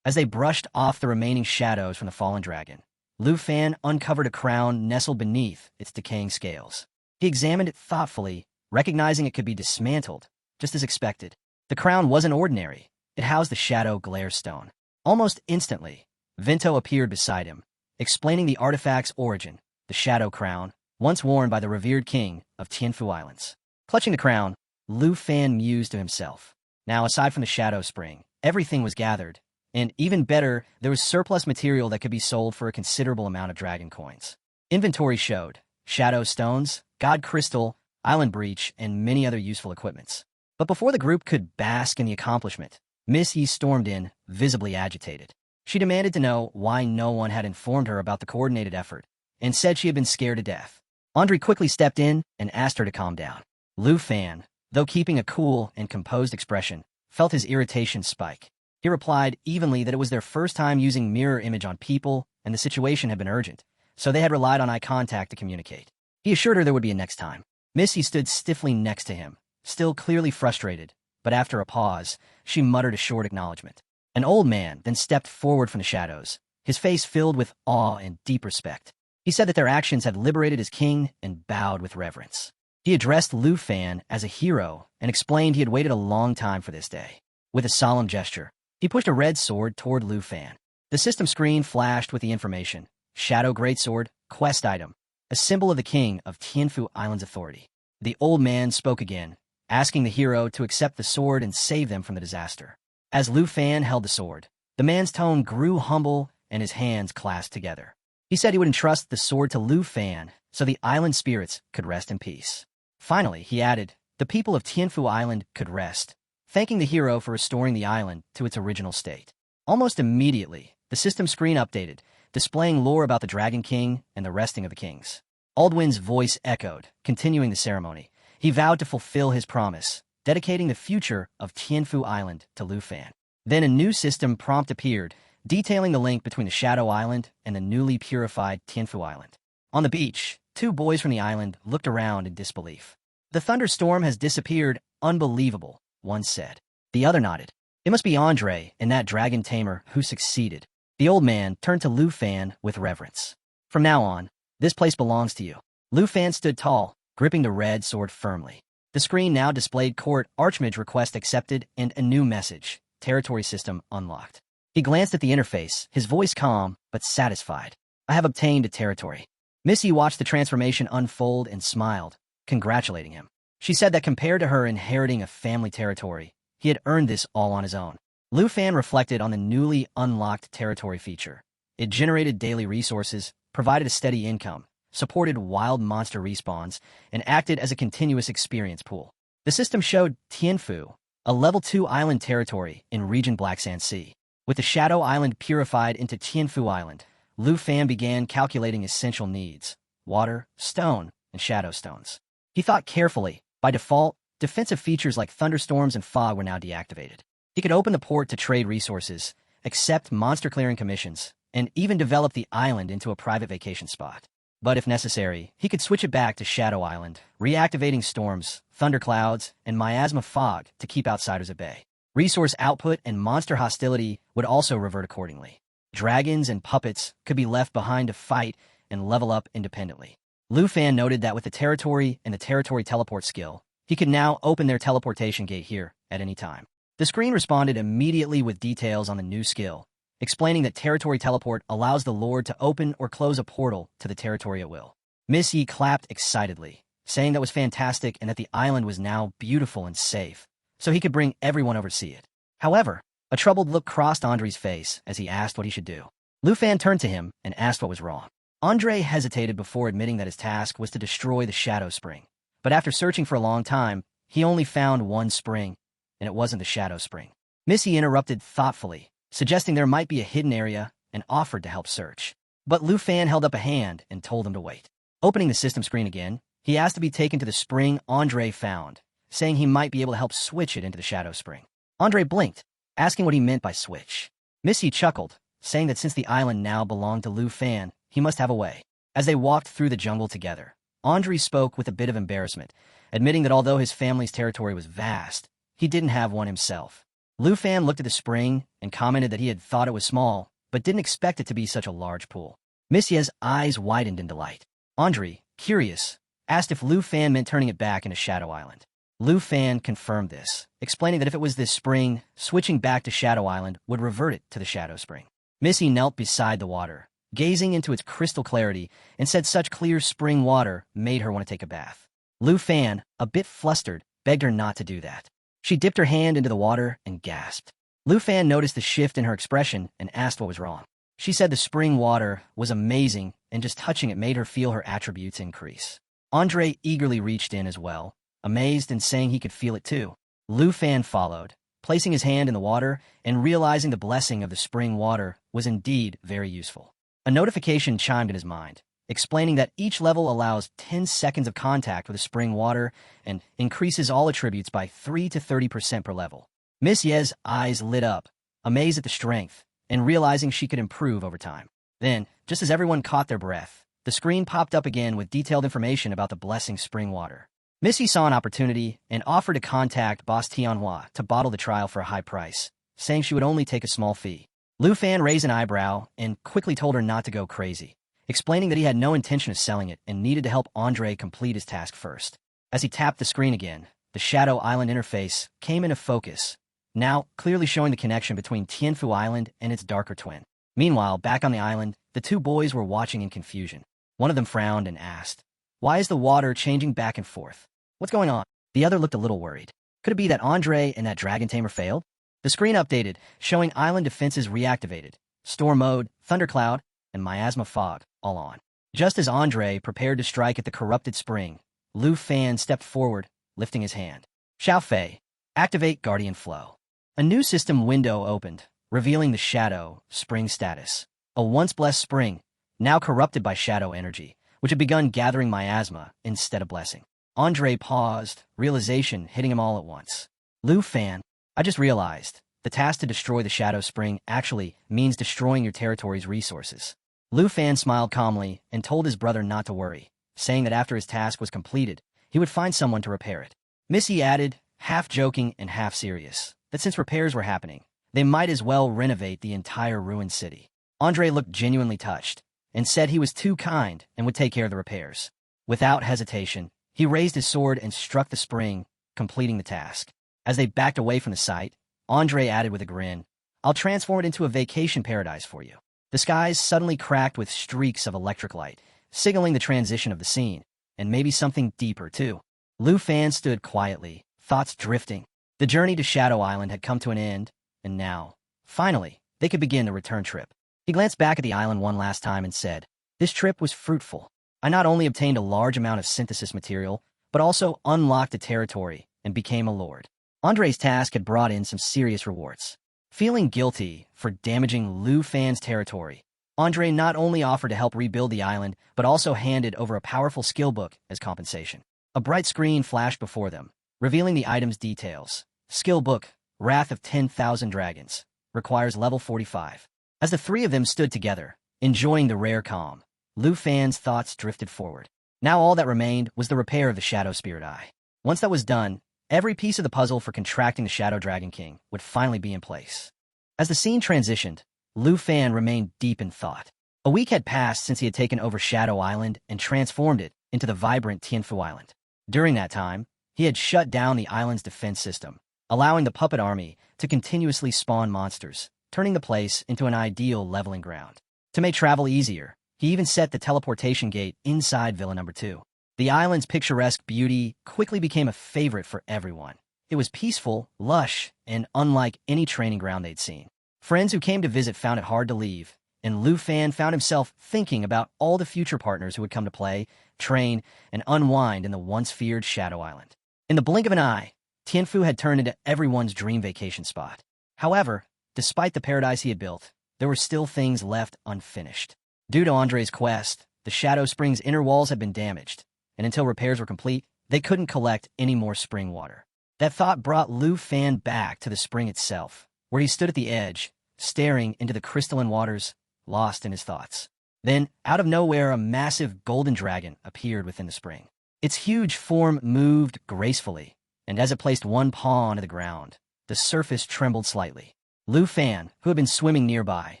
Speaker 1: As they brushed off the remaining shadows from the fallen dragon, Lu Fan uncovered a crown nestled beneath its decaying scales. He examined it thoughtfully, recognizing it could be dismantled, just as expected. The crown wasn't ordinary. It housed the Shadow Glare Stone. Almost instantly, Vento appeared beside him, explaining the artifact's origin, the Shadow Crown, once worn by the revered king of Tianfu Islands. Clutching the crown, Lu Fan mused to himself. Now, aside from the Shadow Spring, everything was gathered, and even better, there was surplus material that could be sold for a considerable amount of dragon coins. Inventory showed Shadow Stones, God Crystal, Island Breach, and many other useful equipments. But before the group could bask in the accomplishment, Miss Yi stormed in, visibly agitated. She demanded to know why no one had informed her about the coordinated effort, and said she had been scared to death. Andre quickly stepped in and asked her to calm down. Lu Fan, though keeping a cool and composed expression, felt his irritation spike. He replied evenly that it was their first time using mirror image on people, and the situation had been urgent, so they had relied on eye contact to communicate. He assured her there would be a next time. Missy stood stiffly next to him, still clearly frustrated, but after a pause, she muttered a short acknowledgement. An old man then stepped forward from the shadows, his face filled with awe and deep respect. He said that their actions had liberated his king and bowed with reverence. He addressed Lu Fan as a hero and explained he had waited a long time for this day. With a solemn gesture, he pushed a red sword toward Lu Fan. The system screen flashed with the information: Shadow Greatsword, quest item, a symbol of the king of Tianfu Island's authority. The old man spoke again, asking the hero to accept the sword and save them from the disaster. As Lu Fan held the sword, the man's tone grew humble and his hands clasped together. He said he would entrust the sword to Lu Fan so the island spirits could rest in peace. Finally, he added, the people of Tianfu Island could rest, thanking the hero for restoring the island to its original state. Almost immediately, the system screen updated, displaying lore about the Dragon King and the resting of the kings. Aldwin's voice echoed, continuing the ceremony. He vowed to fulfill his promise, dedicating the future of Tianfu Island to Lu Fan. Then a new system prompt appeared, detailing the link between the Shadow Island and the newly purified Tianfu Island. On the beach, two boys from the island looked around in disbelief. The thunderstorm has disappeared. Unbelievable, one said. The other nodded. It must be Andre and that dragon tamer who succeeded. The old man turned to Lu Fan with reverence. From now on, this place belongs to you. Lu Fan stood tall, gripping the red sword firmly. The screen now displayed Court Archmage request accepted and a new message: territory system unlocked. He glanced at the interface, his voice calm but satisfied. I have obtained a territory. Missy watched the transformation unfold and smiled, congratulating him. She said that compared to her inheriting a family territory, he had earned this all on his own. Lu Fan reflected on the newly unlocked territory feature. It generated daily resources, provided a steady income, supported wild monster respawns, and acted as a continuous experience pool. The system showed Tianfu, a level 2 island territory in region Black Sand Sea. With the Shadow Island purified into Tianfu Island, Lu Fan began calculating essential needs: water, stone, and shadow stones. He thought carefully. By default, defensive features like thunderstorms and fog were now deactivated. He could open the port to trade resources, accept monster clearing commissions, and even develop the island into a private vacation spot. But if necessary, he could switch it back to Shadow Island, reactivating storms, thunderclouds, and miasma fog to keep outsiders at bay. Resource output and monster hostility would also revert accordingly. Dragons and puppets could be left behind to fight and level up independently. Lu Fan noted that with the territory and the territory teleport skill, he could now open their teleportation gate here at any time. The screen responded immediately with details on the new skill, explaining that territory teleport allows the Lord to open or close a portal to the territory at will. Miss Yi clapped excitedly, saying that was fantastic and that the island was now beautiful and safe, so he could bring everyone over to see it. However, a troubled look crossed Andre's face as he asked what he should do. Lu Fan turned to him and asked what was wrong. Andre hesitated before admitting that his task was to destroy the Shadow Spring. But after searching for a long time, he only found one spring, and it wasn't the Shadow Spring. Missy interrupted thoughtfully, suggesting there might be a hidden area, and offered to help search. But Lu Fan held up a hand and told him to wait. Opening the system screen again, he asked to be taken to the spring Andre found, saying he might be able to help switch it into the Shadow Spring. Andre blinked, asking what he meant by switch. Missy chuckled, saying that since the island now belonged to Lu Fan, he must have a way. As they walked through the jungle together, Andre spoke with a bit of embarrassment, admitting that although his family's territory was vast, he didn't have one himself. Lu Fan looked at the spring and commented that he had thought it was small, but didn't expect it to be such a large pool. Missie's eyes widened in delight. Andre, curious, asked if Lu Fan meant turning it back into Shadow Island. Lu Fan confirmed this, explaining that if it was this spring, switching back to Shadow Island would revert it to the Shadow Spring. Missy knelt beside the water, gazing into its crystal clarity, and said such clear spring water made her want to take a bath. Lu Fan, a bit flustered, begged her not to do that. She dipped her hand into the water and gasped. Lu Fan noticed the shift in her expression and asked what was wrong. She said the spring water was amazing and just touching it made her feel her attributes increase. Andre eagerly reached in as well, amazed and saying he could feel it too. Lu Fan followed, placing his hand in the water and realizing the blessing of the spring water was indeed very useful. A notification chimed in his mind, explaining that each level allows 10 seconds of contact with the spring water and increases all attributes by 3 to 30% per level. Miss Ye's eyes lit up, amazed at the strength, and realizing she could improve over time. Then, just as everyone caught their breath, the screen popped up again with detailed information about the blessing spring water. Missy saw an opportunity and offered to contact Boss Manhua to bottle the trial for a high price, saying she would only take a small fee. Lu Fan raised an eyebrow and quickly told her not to go crazy, explaining that he had no intention of selling it and needed to help Andre complete his task first. As he tapped the screen again, the Shadow Island interface came into focus, now clearly showing the connection between Tianfu Island and its darker twin. Meanwhile, back on the island, the two boys were watching in confusion. One of them frowned and asked, "Why is the water changing back and forth? What's going on?" The other looked a little worried. Could it be that Andre and that dragon tamer failed? The screen updated, showing island defenses reactivated, storm mode, thundercloud, and miasma fog, all on. Just as Andre prepared to strike at the corrupted spring, Lu Fan stepped forward, lifting his hand. Xiao Fei, activate Guardian Flow. A new system window opened, revealing the Shadow Spring status. A once blessed spring, now corrupted by shadow energy, which had begun gathering miasma instead of blessing. Andre paused, realization hitting him all at once. Lu Fan, I just realized, the task to destroy the Shadow Spring actually means destroying your territory's resources. Lu Fan smiled calmly and told his brother not to worry, saying that after his task was completed, he would find someone to repair it. Missy added, half joking and half serious, that since repairs were happening, they might as well renovate the entire ruined city. Andre looked genuinely touched and said he was too kind and would take care of the repairs. Without hesitation, he raised his sword and struck the spring, completing the task. As they backed away from the site, Andre added with a grin, I'll transform it into a vacation paradise for you. The skies suddenly cracked with streaks of electric light, signaling the transition of the scene, and maybe something deeper too. Lu Fan stood quietly, thoughts drifting. The journey to Shadow Island had come to an end, and now, finally, they could begin the return trip. He glanced back at the island one last time and said, "This trip was fruitful. I not only obtained a large amount of synthesis material, but also unlocked a territory and became a lord." Andre's task had brought in some serious rewards. Feeling guilty for damaging Lu Fan's territory, Andre not only offered to help rebuild the island, but also handed over a powerful skill book as compensation. A bright screen flashed before them, revealing the item's details. Skill book, Wrath of 10,000 Dragons, requires level 45. As the three of them stood together, enjoying the rare calm, Lu Fan's thoughts drifted forward. Now all that remained was the repair of the Shadow Spirit Eye. Once that was done, every piece of the puzzle for contracting the Shadow Dragon King would finally be in place. As the scene transitioned, Lu Fan remained deep in thought. A week had passed since he had taken over Shadow Island and transformed it into the vibrant Tianfu Island. During that time, he had shut down the island's defense system, allowing the puppet army to continuously spawn monsters, turning the place into an ideal leveling ground. To make travel easier, he even set the teleportation gate inside Villa Number 2. The island's picturesque beauty quickly became a favorite for everyone. It was peaceful, lush, and unlike any training ground they'd seen. Friends who came to visit found it hard to leave, and Lu Fan found himself thinking about all the future partners who would come to play, train, and unwind in the once-feared Shadow Island. In the blink of an eye, Tianfu had turned into everyone's dream vacation spot. However, despite the paradise he had built, there were still things left unfinished. Due to Andre's quest, the Shadow Spring's inner walls had been damaged, and until repairs were complete, they couldn't collect any more spring water. That thought brought Lu Fan back to the spring itself, where he stood at the edge, staring into the crystalline waters, lost in his thoughts. Then, out of nowhere, a massive golden dragon appeared within the spring. Its huge form moved gracefully, and as it placed one paw onto the ground, the surface trembled slightly. Lu Fan, who had been swimming nearby,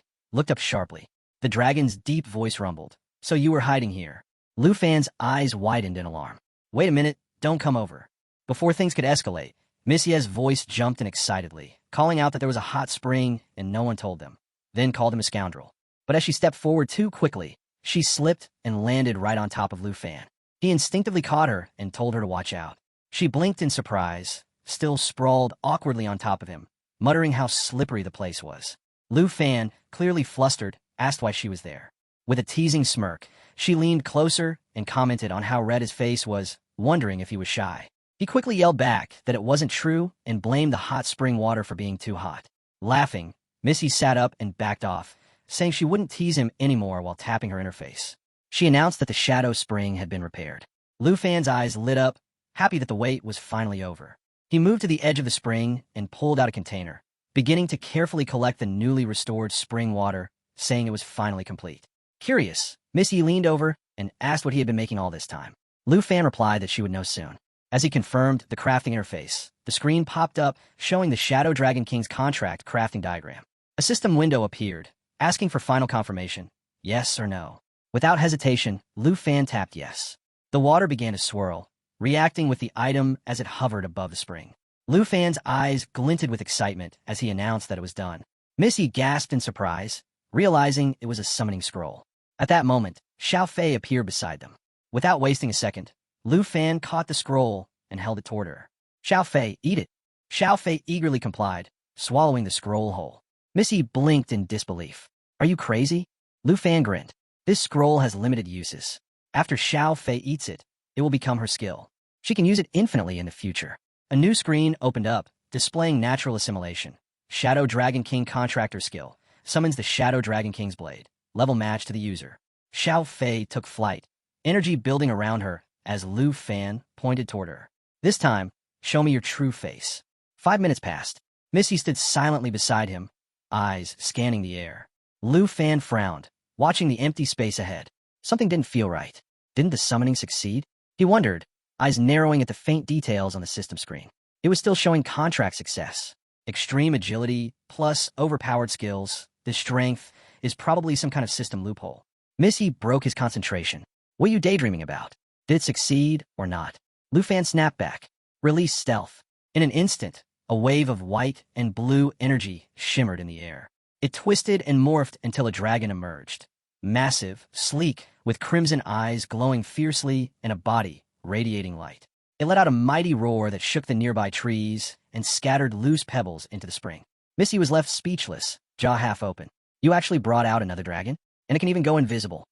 Speaker 1: looked up sharply. The dragon's deep voice rumbled. "So you were hiding here." Lu Fan's eyes widened in alarm. "Wait a minute, don't come over." Before things could escalate, Miss Ye's voice jumped in excitedly, calling out that there was a hot spring and no one told them, then called him a scoundrel. But as she stepped forward too quickly, she slipped and landed right on top of Lu Fan. He instinctively caught her and told her to watch out. She blinked in surprise, still sprawled awkwardly on top of him, muttering how slippery the place was. Lu Fan, clearly flustered, asked why she was there. With a teasing smirk, she leaned closer and commented on how red his face was, wondering if he was shy. He quickly yelled back that it wasn't true and blamed the hot spring water for being too hot. Laughing, Missy sat up and backed off, saying she wouldn't tease him anymore while tapping her interface. She announced that the Shadow Spring had been repaired. Lu Fan's eyes lit up, happy that the wait was finally over. He moved to the edge of the spring and pulled out a container, beginning to carefully collect the newly restored spring water, saying it was finally complete. Curious, Missy leaned over and asked what he had been making all this time. Lu Fan replied that she would know soon. As he confirmed the crafting interface, the screen popped up showing the Shadow Dragon King's contract crafting diagram. A system window appeared, asking for final confirmation, yes or no. Without hesitation, Lu Fan tapped yes. The water began to swirl, reacting with the item as it hovered above the spring. Lu Fan's eyes glinted with excitement as he announced that it was done. Missy gasped in surprise, realizing it was a summoning scroll. At that moment, Xiao Fei appeared beside them. Without wasting a second, Lu Fan caught the scroll and held it toward her. "Xiao Fei, eat it." Xiao Fei eagerly complied, swallowing the scroll whole. Missy blinked in disbelief. "Are you crazy?" Lu Fan grinned. "This scroll has limited uses. After Xiao Fei eats it, it will become her skill. She can use it infinitely in the future." A new screen opened up, displaying natural assimilation. Shadow Dragon King Contractor Skill. Summons the Shadow Dragon King's blade. Level match to the user. Xiao Fei took flight, energy building around her as Lu Fan pointed toward her. "This time, show me your true face." 5 minutes passed. Missy stood silently beside him, eyes scanning the air. Lu Fan frowned, watching the empty space ahead. Something didn't feel right. Didn't the summoning succeed? He wondered, eyes narrowing at the faint details on the system screen. It was still showing contract success. Extreme agility, plus overpowered skills. The strength is probably some kind of system loophole. Missy broke his concentration. "What are you daydreaming about? Did it succeed or not?" Lu Fan snapped back. "Release stealth." In an instant, a wave of white and blue energy shimmered in the air. It twisted and morphed until a dragon emerged. Massive, sleek, with crimson eyes glowing fiercely and a body radiating light. It let out a mighty roar that shook the nearby trees and scattered loose pebbles into the spring. Missy was left speechless, jaw half open. You actually brought out another dragon? And it can even go invisible.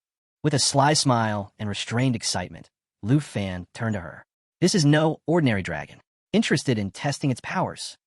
Speaker 1: With a sly smile and restrained excitement, Lu Fan turned to her. This is no ordinary dragon, interested in testing its powers.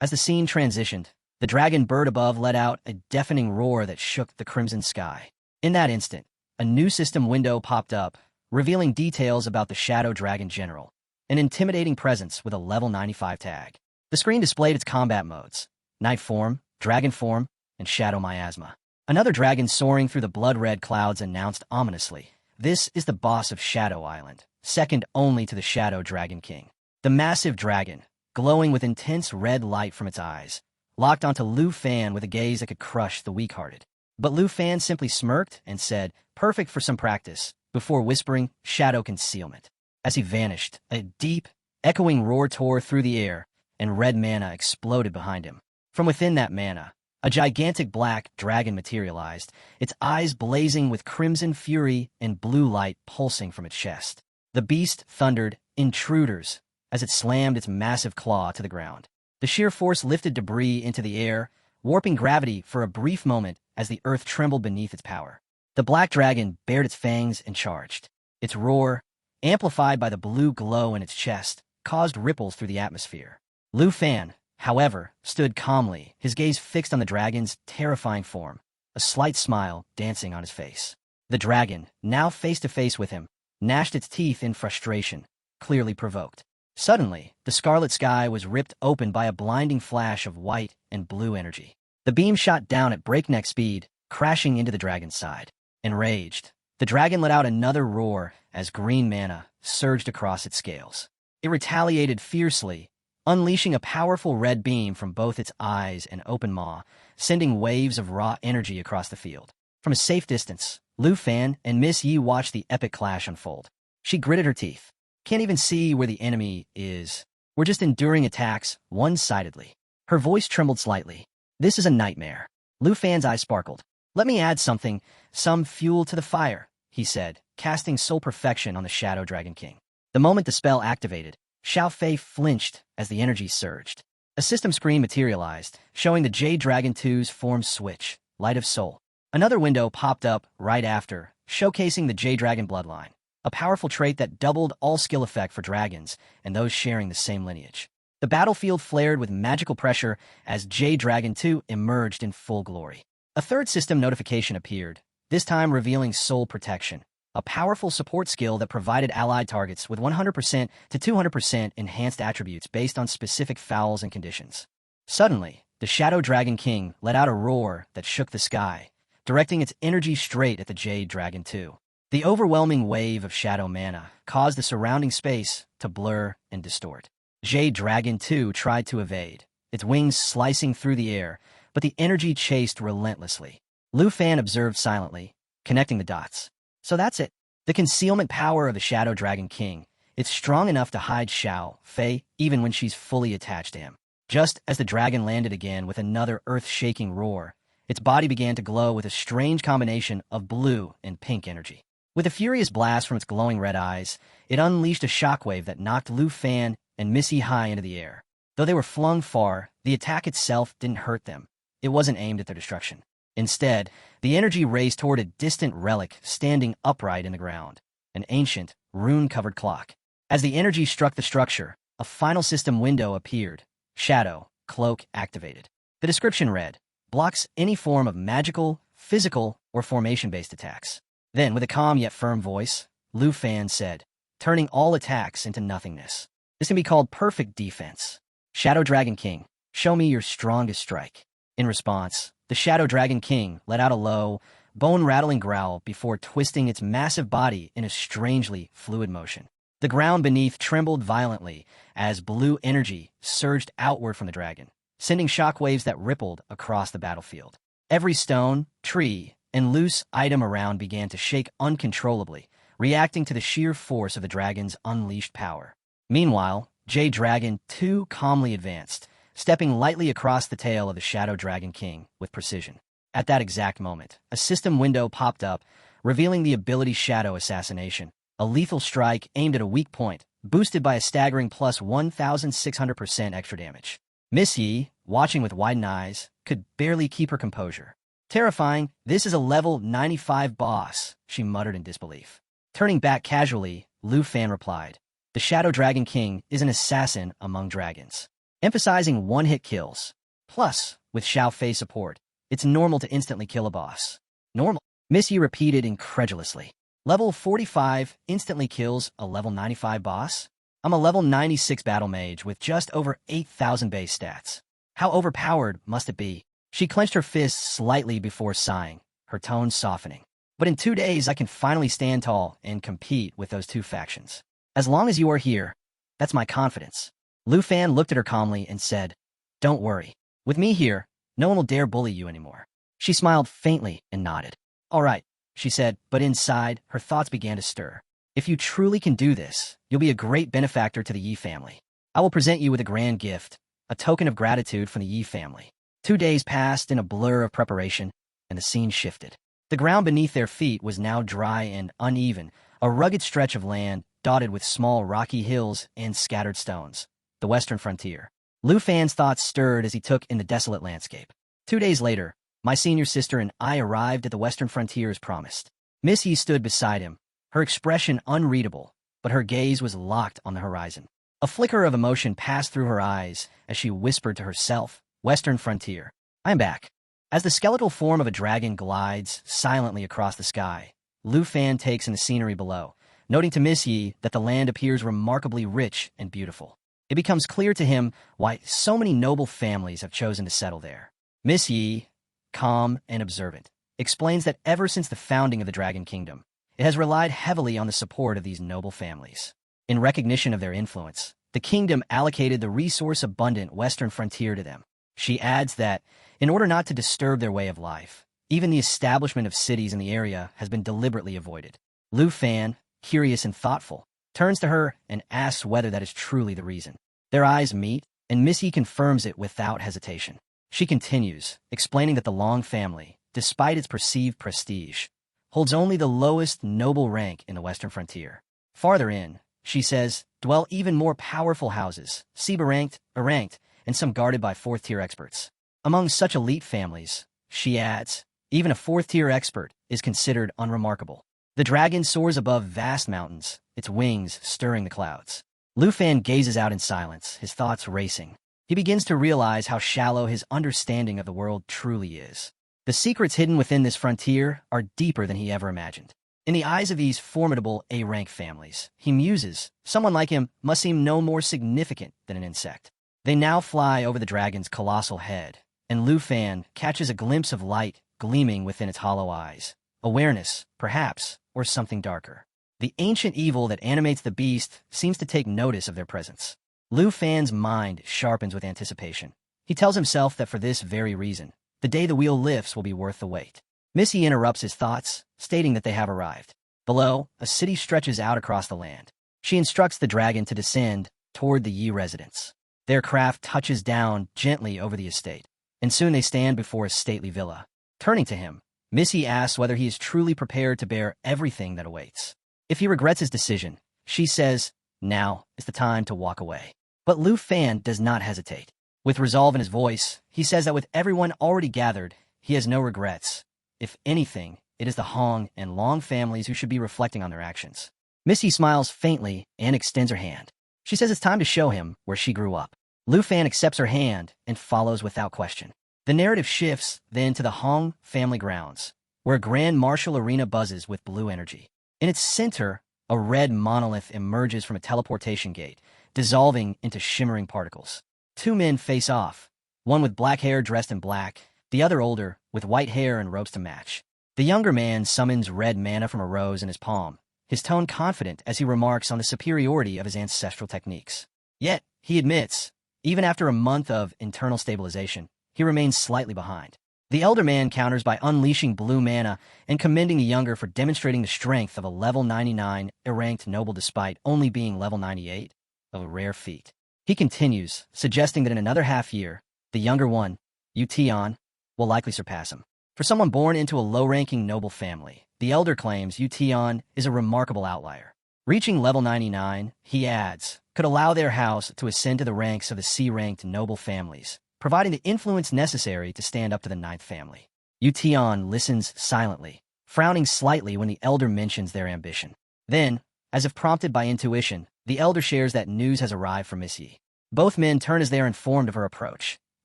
Speaker 1: As the scene transitioned, the dragon bird above let out a deafening roar that shook the crimson sky. In that instant, a new system window popped up, revealing details about the Shadow Dragon General, an intimidating presence with a level 95 tag. The screen displayed its combat modes: Night Form, Dragon Form, and Shadow Miasma. Another dragon soaring through the blood-red clouds announced ominously, "This is the boss of Shadow Island, second only to the Shadow Dragon King." The massive dragon, glowing with intense red light from its eyes, locked onto Lu Fan with a gaze that could crush the weak-hearted. But Lu Fan simply smirked and said, "Perfect for some practice," before whispering, "Shadow Concealment." As he vanished, a deep, echoing roar tore through the air, and red mana exploded behind him. From within that mana, a gigantic black dragon materialized, its eyes blazing with crimson fury and blue light pulsing from its chest. The beast thundered, "Intruders," as it slammed its massive claw to the ground. The sheer force lifted debris into the air, warping gravity for a brief moment as the earth trembled beneath its power. The black dragon bared its fangs and charged. Its roar, amplified by the blue glow in its chest, caused ripples through the atmosphere. Lu Fan, however, stood calmly, his gaze fixed on the dragon's terrifying form, a slight smile dancing on his face. The dragon, now face-to-face with him, gnashed its teeth in frustration, clearly provoked. Suddenly, the scarlet sky was ripped open by a blinding flash of white and blue energy. The beam shot down at breakneck speed, crashing into the dragon's side. Enraged, the dragon let out another roar as green mana surged across its scales. It retaliated fiercely, unleashing a powerful red beam from both its eyes and open maw, sending waves of raw energy across the field. From a safe distance, Lu Fan and Miss Yi watched the epic clash unfold. She gritted her teeth. "Can't even see where the enemy is. We're just enduring attacks one-sidedly." Her voice trembled slightly. "This is a nightmare." Lu Fan's eyes sparkled. "Let me add something, some fuel to the fire," he said, casting Soul Perfection on the Shadow Dragon King. The moment the spell activated, Xiao Fei flinched as the energy surged. A system screen materialized, showing the Jade Dragon 2's form switch, Light of Soul. Another window popped up right after, showcasing the Jade Dragon bloodline, a powerful trait that doubled all skill effect for dragons and those sharing the same lineage. The battlefield flared with magical pressure as Jade Dragon 2 emerged in full glory. A third system notification appeared, this time revealing Soul Protection, a powerful support skill that provided allied targets with 100% to 200% enhanced attributes based on specific fouls and conditions. Suddenly, the Shadow Dragon King let out a roar that shook the sky, directing its energy straight at the Jade Dragon 2. The overwhelming wave of shadow mana caused the surrounding space to blur and distort. Jade Dragon 2 tried to evade, its wings slicing through the air, but the energy chased relentlessly. Lu Fan observed silently, connecting the dots. So that's it. The concealment power of the Shadow Dragon King. It's strong enough to hide Xiao Fei even when she's fully attached to him. Just as the dragon landed again with another earth-shaking roar, its body began to glow with a strange combination of blue and pink energy. With a furious blast from its glowing red eyes, it unleashed a shockwave that knocked Lu Fan and Missy high into the air. Though they were flung far, the attack itself didn't hurt them. It wasn't aimed at their destruction. Instead, the energy raced toward a distant relic standing upright in the ground, an ancient, rune-covered clock. As the energy struck the structure, a final system window appeared. Shadow, Cloak activated. The description read, "Blocks any form of magical, physical, or formation-based attacks." Then, with a calm yet firm voice, Lu Fan said, "Turning all attacks into nothingness. This can be called perfect defense. Shadow Dragon King, show me your strongest strike." In response, the Shadow Dragon King let out a low, bone-rattling growl before twisting its massive body in a strangely fluid motion. The ground beneath trembled violently as blue energy surged outward from the dragon, sending shockwaves that rippled across the battlefield. Every stone, tree, and loose item around began to shake uncontrollably, reacting to the sheer force of the dragon's unleashed power. Meanwhile, Jade Dragon 2 calmly advanced, stepping lightly across the tail of the Shadow Dragon King with precision. At that exact moment, a system window popped up, revealing the ability Shadow Assassination, a lethal strike aimed at a weak point, boosted by a staggering plus 1,600% extra damage. Miss Yi, watching with widened eyes, could barely keep her composure. Terrifying, this is a level 95 boss, she muttered in disbelief. Turning back casually, Lu Fan replied, the Shadow Dragon King is an assassin among dragons, emphasizing one-hit kills. Plus, with Xiao Fei support, it's normal to instantly kill a boss. Normal? Miss Yi repeated incredulously. Level 45 instantly kills a level 95 boss? I'm a level 96 battle mage with just over 8,000 base stats. How overpowered must it be? She clenched her fists slightly before sighing, her tone softening. But in 2 days I can finally stand tall and compete with those two factions. As long as you are here, that's my confidence. Lu Fan looked at her calmly and said, don't worry. With me here, no one will dare bully you anymore. She smiled faintly and nodded. All right, she said, but inside, her thoughts began to stir. If you truly can do this, you'll be a great benefactor to the Yi family. I will present you with a grand gift, a token of gratitude from the Yi family. 2 days passed in a blur of preparation, and the scene shifted. The ground beneath their feet was now dry and uneven, a rugged stretch of land dotted with small rocky hills and scattered stones. The western frontier. Lu Fan's thoughts stirred as he took in the desolate landscape. 2 days later, my senior sister and I arrived at the western frontier as promised. Miss Yi stood beside him, her expression unreadable, but her gaze was locked on the horizon. A flicker of emotion passed through her eyes as she whispered to herself, Western Frontier. I'm back. As the skeletal form of a dragon glides silently across the sky, Lu Fan takes in the scenery below, noting to Miss Yi that the land appears remarkably rich and beautiful. It becomes clear to him why so many noble families have chosen to settle there. Miss Yi, calm and observant, explains that ever since the founding of the Dragon Kingdom, it has relied heavily on the support of these noble families. In recognition of their influence, the kingdom allocated the resource-abundant western frontier to them. She adds that, in order not to disturb their way of life, even the establishment of cities in the area has been deliberately avoided. Lu Fan, curious and thoughtful, turns to her and asks whether that is truly the reason. Their eyes meet, and Miss Yi confirms it without hesitation. She continues, explaining that the Long family, despite its perceived prestige, holds only the lowest noble rank in the western frontier. Farther in, she says, dwell even more powerful houses, Siba-ranked, A-ranked, and some guarded by fourth-tier experts. Among such elite families, she adds, even a fourth-tier expert is considered unremarkable. The dragon soars above vast mountains, its wings stirring the clouds. Lu Fan gazes out in silence, his thoughts racing. He begins to realize how shallow his understanding of the world truly is. The secrets hidden within this frontier are deeper than he ever imagined. In the eyes of these formidable A-rank families, he muses, someone like him must seem no more significant than an insect. They now fly over the dragon's colossal head, and Lu Fan catches a glimpse of light gleaming within its hollow eyes. Awareness, perhaps, or something darker. The ancient evil that animates the beast seems to take notice of their presence. Lu Fan's mind sharpens with anticipation. He tells himself that for this very reason, the day the wheel lifts will be worth the wait. Miss Yi interrupts his thoughts, stating that they have arrived. Below, a city stretches out across the land. She instructs the dragon to descend toward the Yi residence. Their craft touches down gently over the estate, and soon they stand before a stately villa. Turning to him, Miss Yi asks whether he is truly prepared to bear everything that awaits. If he regrets his decision, she says, now is the time to walk away. But Lu Fan does not hesitate. With resolve in his voice, he says that with everyone already gathered, he has no regrets. If anything, it is the Hong and Long families who should be reflecting on their actions. Miss Yi smiles faintly and extends her hand. She says it's time to show him where she grew up. Lu Fan accepts her hand and follows without question. The narrative shifts then to the Hong family grounds, where a grand martial arena buzzes with blue energy. In its center, a red monolith emerges from a teleportation gate, dissolving into shimmering particles. 2 men face off, one with black hair dressed in black, the other older, with white hair and robes to match. The younger man summons red mana from a rose in his palm, his tone confident as he remarks on the superiority of his ancestral techniques. Yet, he admits, even after a month of internal stabilization, he remains slightly behind. The elder man counters by unleashing blue mana and commending the younger for demonstrating the strength of a level 99 A-ranked noble despite only being level 98, a rare feat. He continues, suggesting that in another half-year, the younger one, Yu Tian, will likely surpass him. For someone born into a low-ranking noble family, the elder claims Yu Tian is a remarkable outlier. Reaching level 99, he adds, could allow their house to ascend to the ranks of the C-ranked noble families, providing the influence necessary to stand up to the ninth family. Yution listens silently, frowning slightly when the elder mentions their ambition. Then, as if prompted by intuition, the elder shares that news has arrived from Miss Yi. Both men turn as they are informed of her approach,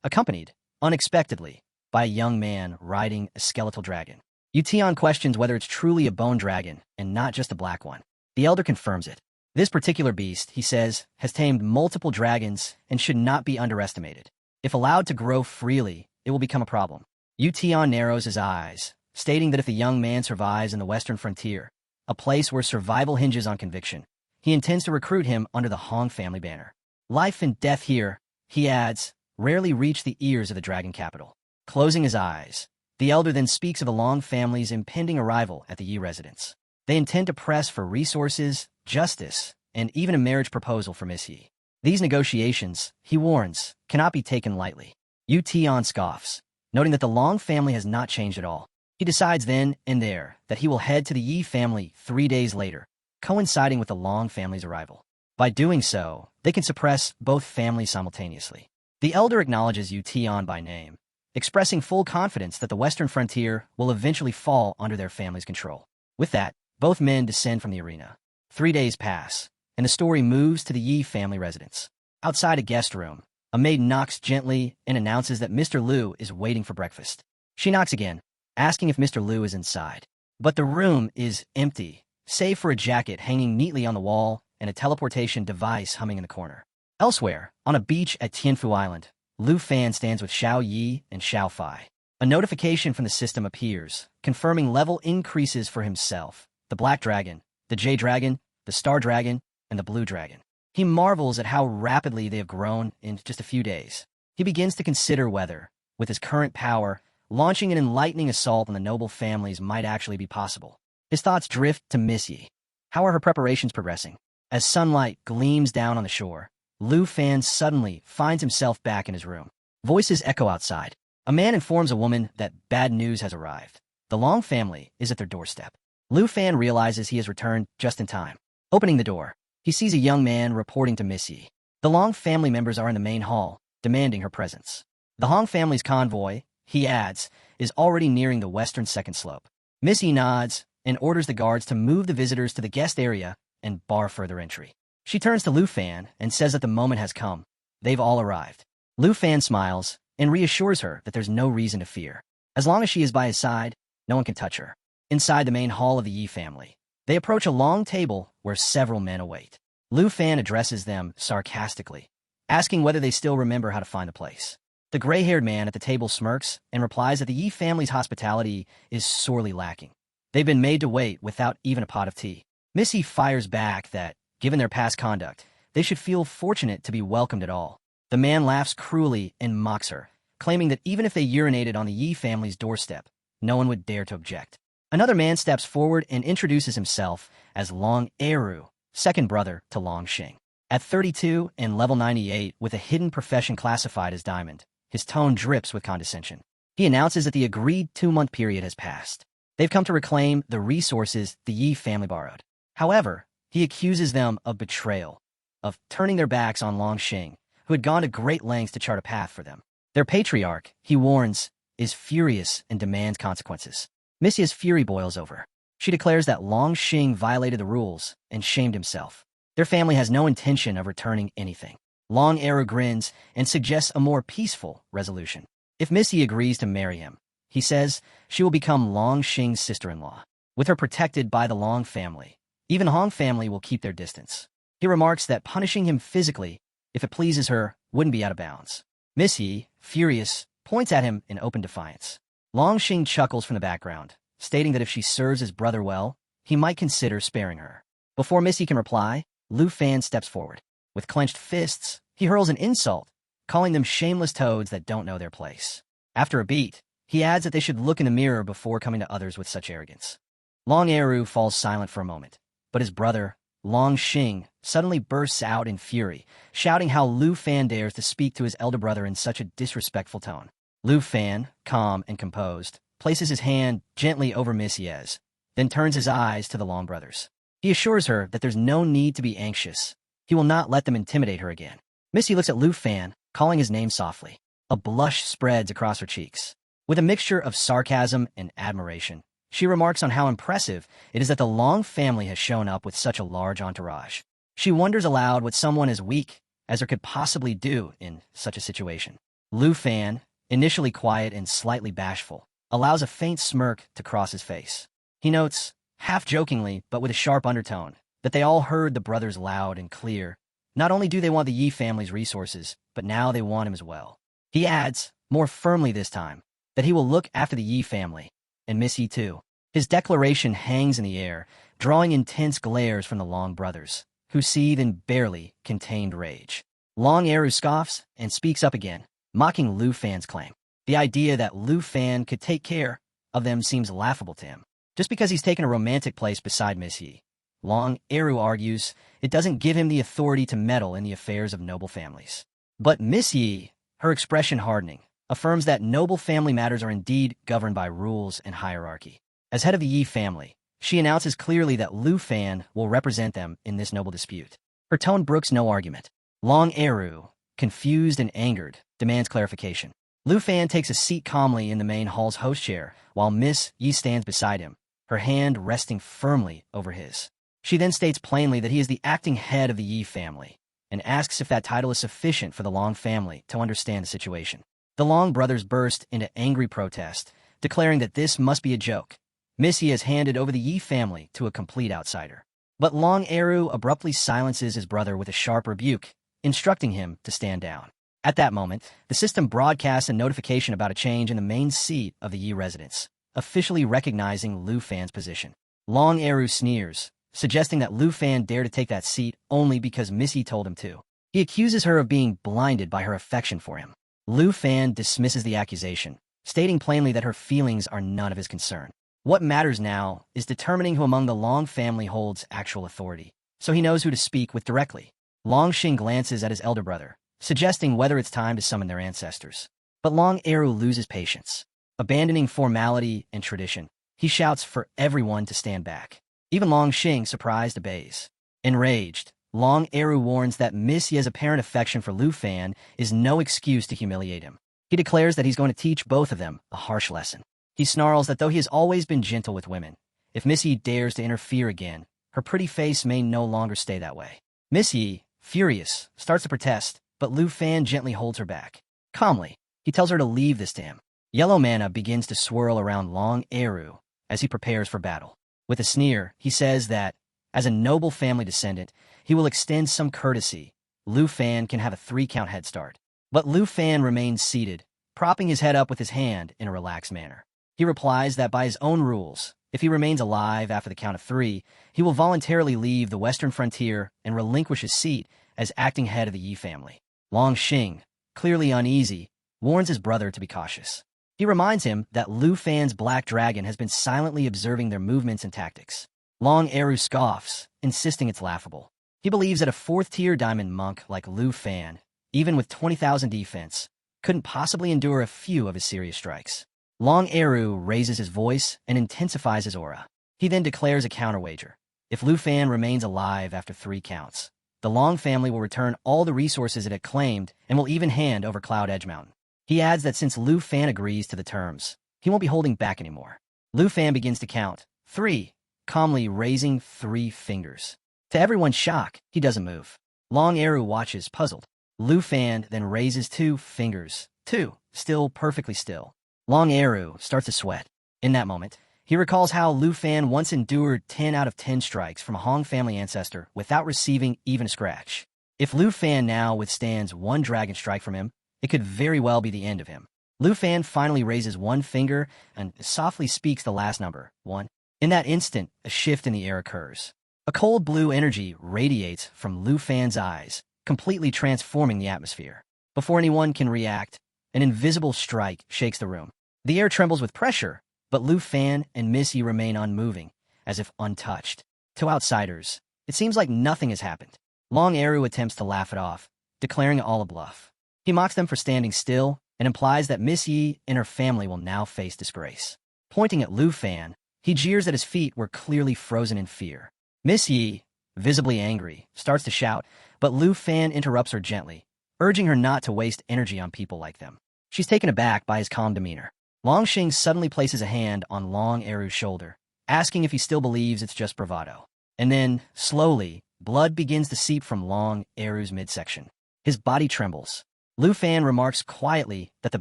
Speaker 1: accompanied, unexpectedly, by a young man riding a skeletal dragon. Yution questions whether it's truly a bone dragon and not just a black one. The elder confirms it. This particular beast, he says, has tamed multiple dragons and should not be underestimated. If allowed to grow freely, it will become a problem. Yution narrows his eyes, stating that if the young man survives in the western frontier, a place where survival hinges on conviction, he intends to recruit him under the Hong family banner. Life and death here, he adds, rarely reach the ears of the dragon capital. Closing his eyes, the elder then speaks of the Long family's impending arrival at the Yi residence. They intend to press for resources, justice, and even a marriage proposal for Miss Yi. These negotiations, he warns, cannot be taken lightly. Yution scoffs, noting that the Long family has not changed at all. He decides then and there that he will head to the Yi family 3 days later, coinciding with the Long family's arrival. By doing so, they can suppress both families simultaneously. The elder acknowledges Yution by name, expressing full confidence that the western frontier will eventually fall under their family's control. With that, both men descend from the arena. 3 days pass, and the story moves to the Yi family residence. Outside a guest room, a maid knocks gently and announces that Mr. Liu is waiting for breakfast. She knocks again, asking if Mr. Liu is inside. But the room is empty, save for a jacket hanging neatly on the wall and a teleportation device humming in the corner. Elsewhere, on a beach at Tianfu Island, Liu Fan stands with Xiao Yi and Xiao Fai. A notification from the system appears, confirming level increases for himself, the Black Dragon, the Jade Dragon, the Star Dragon, and the Blue Dragon. He marvels at how rapidly they have grown in just a few days. He begins to consider whether, with his current power, launching an enlightening assault on the noble families might actually be possible. His thoughts drift to Miss Yi. How are her preparations progressing? As sunlight gleams down on the shore, Liu Fan suddenly finds himself back in his room. Voices echo outside. A man informs a woman that bad news has arrived. The Long family is at their doorstep. Liu Fan realizes he has returned just in time. Opening the door, he sees a young man reporting to Miss Yi. The Long family members are in the main hall, demanding her presence. The Hong family's convoy, he adds, is already nearing the western second slope. Miss Yi nods and orders the guards to move the visitors to the guest area and bar further entry. She turns to Liu Fan and says that the moment has come. They've all arrived. Liu Fan smiles and reassures her that there's no reason to fear. As long as she is by his side, no one can touch her. Inside the main hall of the Yi family, they approach a long table where several men await. Liu Fan addresses them sarcastically, asking whether they still remember how to find the place. The gray-haired man at the table smirks and replies that the Yi family's hospitality is sorely lacking. They've been made to wait without even a pot of tea. Miss Yi fires back that, given their past conduct, they should feel fortunate to be welcomed at all. The man laughs cruelly and mocks her, claiming that even if they urinated on the Yi family's doorstep, no one would dare to object. Another man steps forward and introduces himself as Long Eru, second brother to Long Xing. At 32 and level 98 with a hidden profession classified as Diamond, his tone drips with condescension. He announces that the agreed 2-month period has passed. They've come to reclaim the resources the Yi family borrowed. However, he accuses them of betrayal, of turning their backs on Long Xing, who had gone to great lengths to chart a path for them. Their patriarch, he warns, is furious and demands consequences. Miss Yi's fury boils over. She declares that Long Xing violated the rules and shamed himself. Their family has no intention of returning anything. Long Eru grins and suggests a more peaceful resolution. If Miss Yi agrees to marry him, he says she will become Long Xing's sister-in-law. With her protected by the Long family, even Hong family will keep their distance. He remarks that punishing him physically, if it pleases her, wouldn't be out of bounds. Miss Yi, furious, points at him in open defiance. Long Xing chuckles from the background, stating that if she serves his brother well, he might consider sparing her. Before Miss Yi can reply, Liu Fan steps forward. With clenched fists, he hurls an insult, calling them shameless toads that don't know their place. After a beat, he adds that they should look in the mirror before coming to others with such arrogance. Long Eru falls silent for a moment, but his brother, Long Xing, suddenly bursts out in fury, shouting how Liu Fan dares to speak to his elder brother in such a disrespectful tone. Liu Fan, calm and composed, places his hand gently over Miss Yi's, then turns his eyes to the Long brothers. He assures her that there's no need to be anxious. He will not let them intimidate her again. Missy looks at Lu Fan, calling his name softly. A blush spreads across her cheeks. With a mixture of sarcasm and admiration, she remarks on how impressive it is that the Long family has shown up with such a large entourage. She wonders aloud what someone as weak as her could possibly do in such a situation. Lu Fan, initially quiet and slightly bashful, allows a faint smirk to cross his face. He notes, half-jokingly but with a sharp undertone, that they all heard the brothers loud and clear. Not only do they want the Yi family's resources, but now they want him as well. He adds, more firmly this time, that he will look after the Yi family, and Miss Yi too. His declaration hangs in the air, drawing intense glares from the Long brothers, who seethe in barely contained rage. Long Eru scoffs and speaks up again, mocking Lu Fan's claim. The idea that Lu Fan could take care of them seems laughable to him. Just because he's taken a romantic place beside Miss Yi, Long Eru argues it doesn't give him the authority to meddle in the affairs of noble families. But Miss Yi, her expression hardening, affirms that noble family matters are indeed governed by rules and hierarchy. As head of the Yi family, she announces clearly that Lu Fan will represent them in this noble dispute. Her tone brooks no argument. Long Eru, confused and angered, demands clarification. Lu Fan takes a seat calmly in the main hall's host chair, while Miss Yi stands beside him, her hand resting firmly over his. She then states plainly that he is the acting head of the Yi family, and asks if that title is sufficient for the Long family to understand the situation. The Long brothers burst into angry protest, declaring that this must be a joke. Miss Yi has handed over the Yi family to a complete outsider. But Long Eru abruptly silences his brother with a sharp rebuke, instructing him to stand down. At that moment, the system broadcasts a notification about a change in the main seat of the Yi residence, officially recognizing Lu Fan's position. Long Eru sneers, suggesting that Lu Fan dare to take that seat only because Miss Yi told him to. He accuses her of being blinded by her affection for him. Lu Fan dismisses the accusation, stating plainly that her feelings are none of his concern. What matters now is determining who among the Long family holds actual authority, so he knows who to speak with directly. Long Xing glances at his elder brother, suggesting whether it's time to summon their ancestors. But Long Eru loses patience. Abandoning formality and tradition, he shouts for everyone to stand back. Even Long Xing, surprised, obeys. Enraged, Long Eru warns that Miss Yi's apparent affection for Lu Fan is no excuse to humiliate him. He declares that he's going to teach both of them a harsh lesson. He snarls that though he has always been gentle with women, if Miss Yi dares to interfere again, her pretty face may no longer stay that way. Miss Yi, furious, starts to protest, but Lu Fan gently holds her back. Calmly, he tells her to leave this to him. Yellow mana begins to swirl around Long Eru as he prepares for battle. With a sneer, he says that, as a noble family descendant, he will extend some courtesy. Lu Fan can have a 3-count head start. But Lu Fan remains seated, propping his head up with his hand in a relaxed manner. He replies that by his own rules, if he remains alive after the count of 3, he will voluntarily leave the western frontier and relinquish his seat as acting head of the Yi family. Long Xing, clearly uneasy, warns his brother to be cautious. He reminds him that Lu Fan's black dragon has been silently observing their movements and tactics. Long Eru scoffs, insisting it's laughable. He believes that a 4th-tier diamond monk like Lu Fan, even with 20,000 defense, couldn't possibly endure a few of his serious strikes. Long Eru raises his voice and intensifies his aura. He then declares a counterwager. If Lu Fan remains alive after 3 counts, the Long family will return all the resources it had claimed and will even hand over Cloud Edge Mountain. He adds that since Lu Fan agrees to the terms, he won't be holding back anymore. Lu Fan begins to count 3, calmly raising 3 fingers. To everyone's shock, he doesn't move. Long Eru watches, puzzled. Lu Fan then raises 2 fingers, 2, still perfectly still. Long Eru starts to sweat. In that moment, he recalls how Lu Fan once endured 10 out of 10 strikes from a Hong family ancestor without receiving even a scratch. If Lu Fan now withstands 1 dragon strike from him, it could very well be the end of him. Lu Fan finally raises 1 finger and softly speaks the last number, 1. In that instant, a shift in the air occurs. A cold blue energy radiates from Lu Fan's eyes, completely transforming the atmosphere. Before anyone can react, an invisible strike shakes the room. The air trembles with pressure, but Lu Fan and Miss Yi remain unmoving, as if untouched. To outsiders, it seems like nothing has happened. Long Eru attempts to laugh it off, declaring it all a bluff. He mocks them for standing still and implies that Miss Yi and her family will now face disgrace. Pointing at Lu Fan, he jeers that his feet were clearly frozen in fear. Miss Yi, visibly angry, starts to shout, but Lu Fan interrupts her gently, urging her not to waste energy on people like them. She's taken aback by his calm demeanor. Longxing suddenly places a hand on Long Eru's shoulder, asking if he still believes it's just bravado. And then, slowly, blood begins to seep from Long Eru's midsection. His body trembles. Lu Fan remarks quietly that the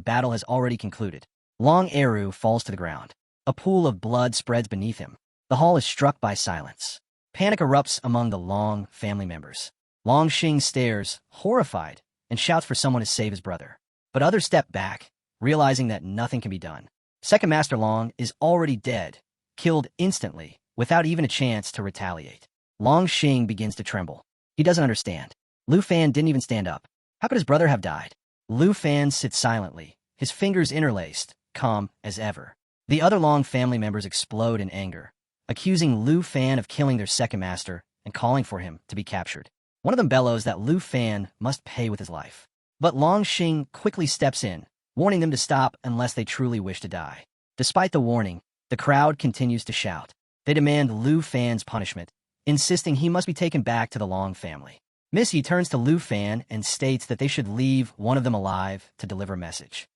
Speaker 1: battle has already concluded. Long Eru falls to the ground. A pool of blood spreads beneath him. The hall is struck by silence. Panic erupts among the Long family members. Longxing stares, horrified, and shouts for someone to save his brother. But others step back, realizing that nothing can be done. Second Master Long is already dead, killed instantly, without even a chance to retaliate. Longxing begins to tremble. He doesn't understand. Lu Fan didn't even stand up. How could his brother have died? Lu Fan sits silently, his fingers interlaced, calm as ever. The other Long family members explode in anger, accusing Lu Fan of killing their second master and calling for him to be captured. One of them bellows that Lu Fan must pay with his life. But Longxing quickly steps in, warning them to stop unless they truly wish to die. Despite the warning, the crowd continues to shout. They demand Lu Fan's punishment, insisting he must be taken back to the Long family. Missy turns to Lu Fan and states that they should leave one of them alive to deliver a message.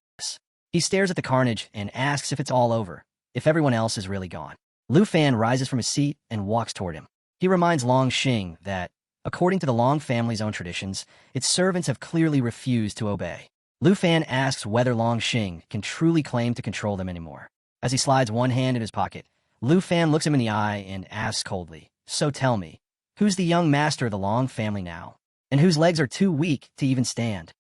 Speaker 1: He stares at the carnage and asks if it's all over, if everyone else is really gone. Lu Fan rises from his seat and walks toward him. He reminds Longxing that, according to the Long family's own traditions, its servants have clearly refused to obey. Lu Fan asks whether Longxing can truly claim to control them anymore. As he slides one hand in his pocket, Lu Fan looks him in the eye and asks coldly, "So tell me, who's the young master of the Long family now, and whose legs are too weak to even stand?"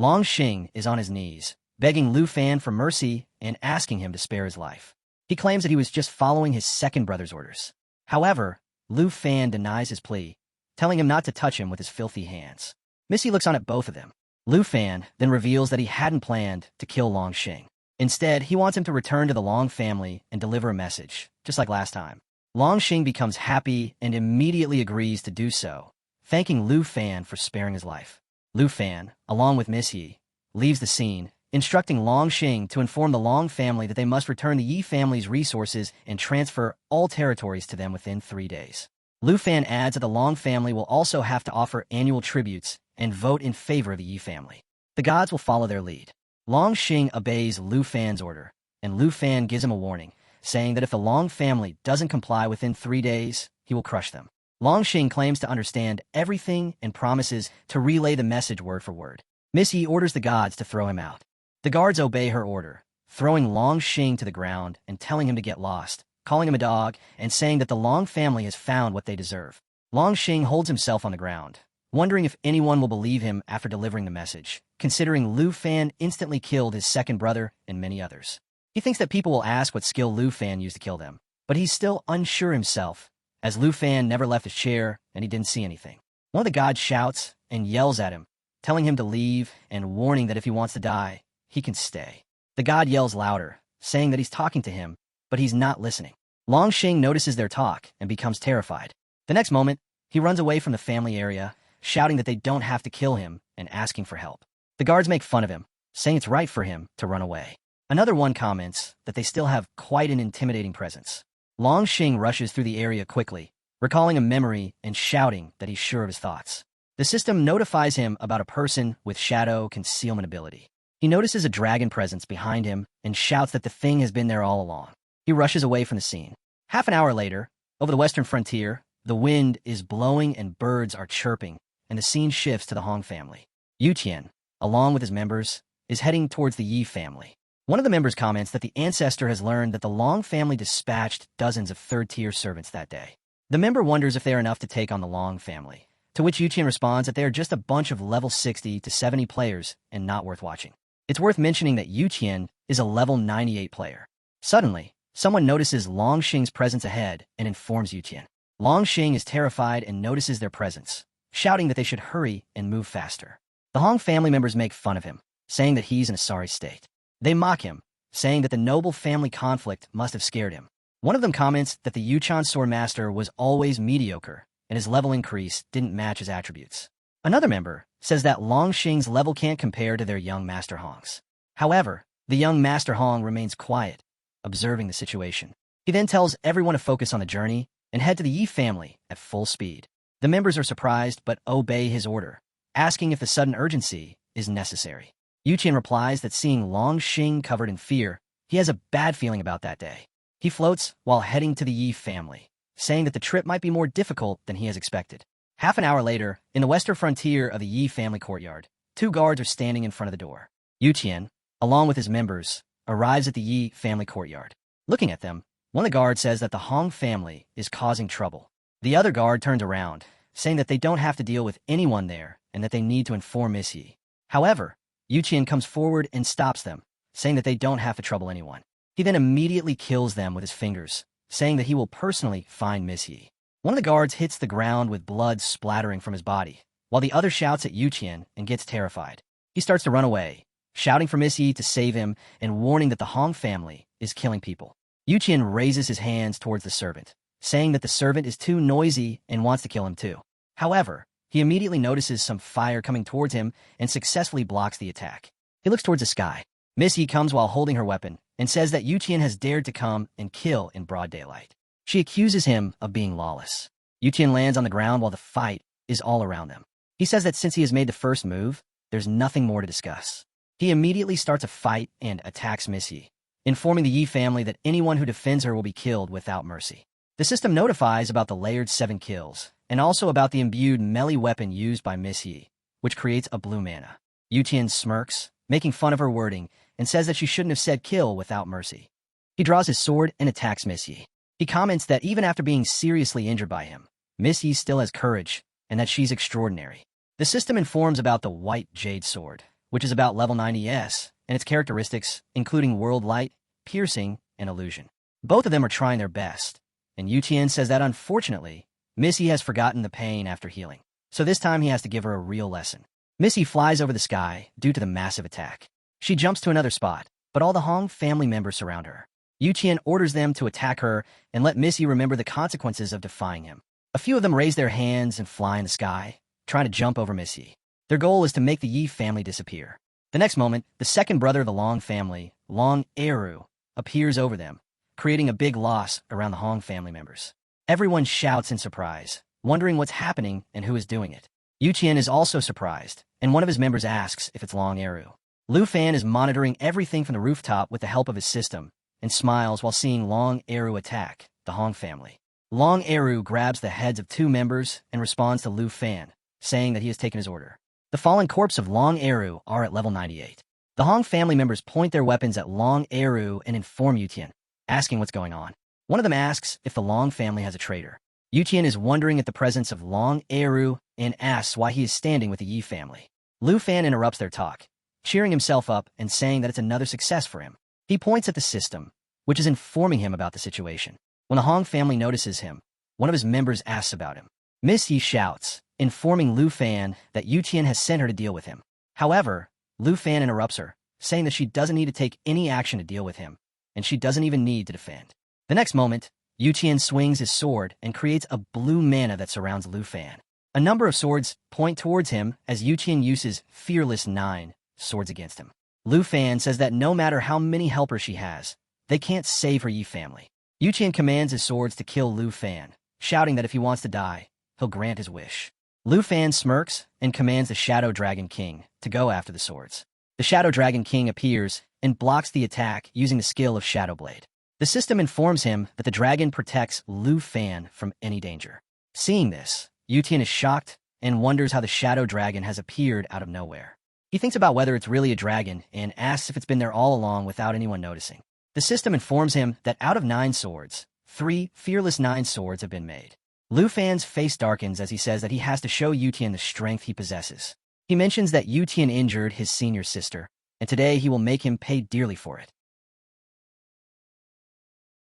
Speaker 1: Longxing is on his knees, begging Lu Fan for mercy and asking him to spare his life. He claims that he was just following his second brother's orders. However, Lu Fan denies his plea, telling him not to touch him with his filthy hands. Missy looks on at both of them. Lu Fan then reveals that he hadn't planned to kill Longxing. Instead, he wants him to return to the Long family and deliver a message, just like last time. Longxing becomes happy and immediately agrees to do so, thanking Lu Fan for sparing his life. Lu Fan, along with Miss Yi, leaves the scene, instructing Longxing to inform the Long family that they must return the Yi family's resources and transfer all territories to them within 3 days. Lu Fan adds that the Long family will also have to offer annual tributes and vote in favor of the Yi family. The gods will follow their lead. Longxing obeys Lu Fan's order, and Lu Fan gives him a warning, saying that if the Long family doesn't comply within 3 days, he will crush them. Longxing claims to understand everything and promises to relay the message word for word. Miss Yi orders the gods to throw him out. The guards obey her order, throwing Longxing to the ground and telling him to get lost, calling him a dog, and saying that the Long family has found what they deserve. Longxing holds himself on the ground, wondering if anyone will believe him after delivering the message, considering Lu Fan instantly killed his second brother and many others. He thinks that people will ask what skill Lu Fan used to kill them, but he's still unsure himself, as Lu Fan never left his chair and he didn't see anything. One of the gods shouts and yells at him, telling him to leave and warning that if he wants to die, he can stay. The god yells louder, saying that he's talking to him, but he's not listening. Longxing notices their talk and becomes terrified. The next moment, he runs away from the family area, shouting that they don't have to kill him and asking for help. The guards make fun of him, saying it's right for him to run away. Another one comments that they still have quite an intimidating presence. Longxing rushes through the area quickly, recalling a memory and shouting that he's sure of his thoughts. The system notifies him about a person with shadow concealment ability. He notices a dragon presence behind him and shouts that the thing has been there all along. He rushes away from the scene. Half an hour later, over the western frontier, the wind is blowing and birds are chirping, and the scene shifts to the Hong family. Yu Qian, along with his members, is heading towards the Yi family. One of the members comments that the ancestor has learned that the Long family dispatched dozens of third-tier servants that day. The member wonders if they are enough to take on the Long family, to which Yu Qian responds that they are just a bunch of level 60 to 70 players and not worth watching. It's worth mentioning that Yu Qian is a level 98 player. Suddenly, someone notices Longxing's presence ahead and informs Yu Qian. Longxing is terrified and notices their presence, shouting that they should hurry and move faster. The Hong family members make fun of him, saying that he's in a sorry state. They mock him, saying that the noble family conflict must have scared him. One of them comments that the Yuchan sword master was always mediocre, and his level increase didn't match his attributes. Another member says that Longxing's level can't compare to their young Master Hong's. However, the young Master Hong remains quiet, observing the situation. He then tells everyone to focus on the journey and head to the Yi family at full speed. The members are surprised but obey his order, asking if the sudden urgency is necessary. Yuqian replies that seeing Long Xing covered in fear, he has a bad feeling about that day. He floats while heading to the Yi family, saying that the trip might be more difficult than he has expected. Half an hour later, in the western frontier of the Yi family courtyard, 2 guards are standing in front of the door. Yuqian, along with his members, arrives at the Yi family courtyard. Looking at them, one of the guards says that the Hong family is causing trouble. The other guard turns around, saying that they don't have to deal with anyone there and that they need to inform Miss Yi. However, Yuqian comes forward and stops them, saying that they don't have to trouble anyone. He then immediately kills them with his fingers, saying that he will personally find Miss Yi. One of the guards hits the ground with blood splattering from his body, while the other shouts at Yuqian and gets terrified. He starts to run away, shouting for Miss Yi to save him and warning that the Hong family is killing people. Yuqian raises his hands towards the servant, saying that the servant is too noisy and wants to kill him too. However, he immediately notices some fire coming towards him and successfully blocks the attack. He looks towards the sky. Miss Yi comes while holding her weapon and says that Yuqian has dared to come and kill in broad daylight. She accuses him of being lawless. Yuqian lands on the ground while the fight is all around them. He says that since he has made the first move, there's nothing more to discuss. He immediately starts a fight and attacks Miss Yi, informing the Yi family that anyone who defends her will be killed without mercy. The system notifies about the layered 7 kills, and also about the imbued melee weapon used by Miss Yi, which creates a blue mana. Yuqian smirks, making fun of her wording, and says that she shouldn't have said kill without mercy. He draws his sword and attacks Miss Yi. He comments that even after being seriously injured by him, Miss Yi still has courage, and that she's extraordinary. The system informs about the White Jade Sword, which is about level 90s, and its characteristics, including World Light, Piercing, and Illusion. Both of them are trying their best, and Yuqian says that unfortunately, Miss Yi has forgotten the pain after healing, so this time he has to give her a real lesson. Miss Yi flies over the sky due to the massive attack. She jumps to another spot, but all the Hong family members surround her. Yuqian orders them to attack her and let Miss Yi remember the consequences of defying him. A few of them raise their hands and fly in the sky, trying to jump over Miss Yi. Their goal is to make the Yi family disappear. The next moment, the second brother of the Long family, Long Eru, appears over them, creating a big loss around the Hong family members. Everyone shouts in surprise, wondering what's happening and who is doing it. Yuqian is also surprised, and one of his members asks if it's Long Eru. Lu Fan is monitoring everything from the rooftop with the help of his system, and smiles while seeing Long Eru attack the Hong family. Long Eru grabs the heads of 2 members and responds to Lu Fan, saying that he has taken his order. The fallen corpse of Long Eru are at level 98. The Hong family members point their weapons at Long Eru and inform Yuqian, asking what's going on. One of them asks if the Long family has a traitor. Yuqian is wondering at the presence of Long Eru and asks why he is standing with the Yi family. Lu Fan interrupts their talk, cheering himself up and saying that it's another success for him. He points at the system, which is informing him about the situation. When the Hong family notices him, one of his members asks about him. Miss Yi shouts, informing Lu Fan that Yuqian has sent her to deal with him. However, Lu Fan interrupts her, saying that she doesn't need to take any action to deal with him, and she doesn't even need to defend. The next moment, Yuqian swings his sword and creates a blue mana that surrounds Lu Fan. A number of swords point towards him as Yuqian uses Fearless 9 swords against him. Lu Fan says that no matter how many helpers she has, they can't save her Yi family. Yuqian commands his swords to kill Lu Fan, shouting that if he wants to die, he'll grant his wish. Lu Fan smirks and commands the Shadow Dragon King to go after the swords. The Shadow Dragon King appears and blocks the attack using the skill of Shadow Blade. The system informs him that the dragon protects Lu Fan from any danger. Seeing this, Yuqian is shocked and wonders how the Shadow Dragon has appeared out of nowhere. He thinks about whether it's really a dragon and asks if it's been there all along without anyone noticing. The system informs him that out of 9 swords, 3 Fearless 9 swords have been made. Lu Fan's face darkens as he says that he has to show Yuqian the strength he possesses. He mentions that Yuqian injured his senior sister, and today he will make him pay dearly for it.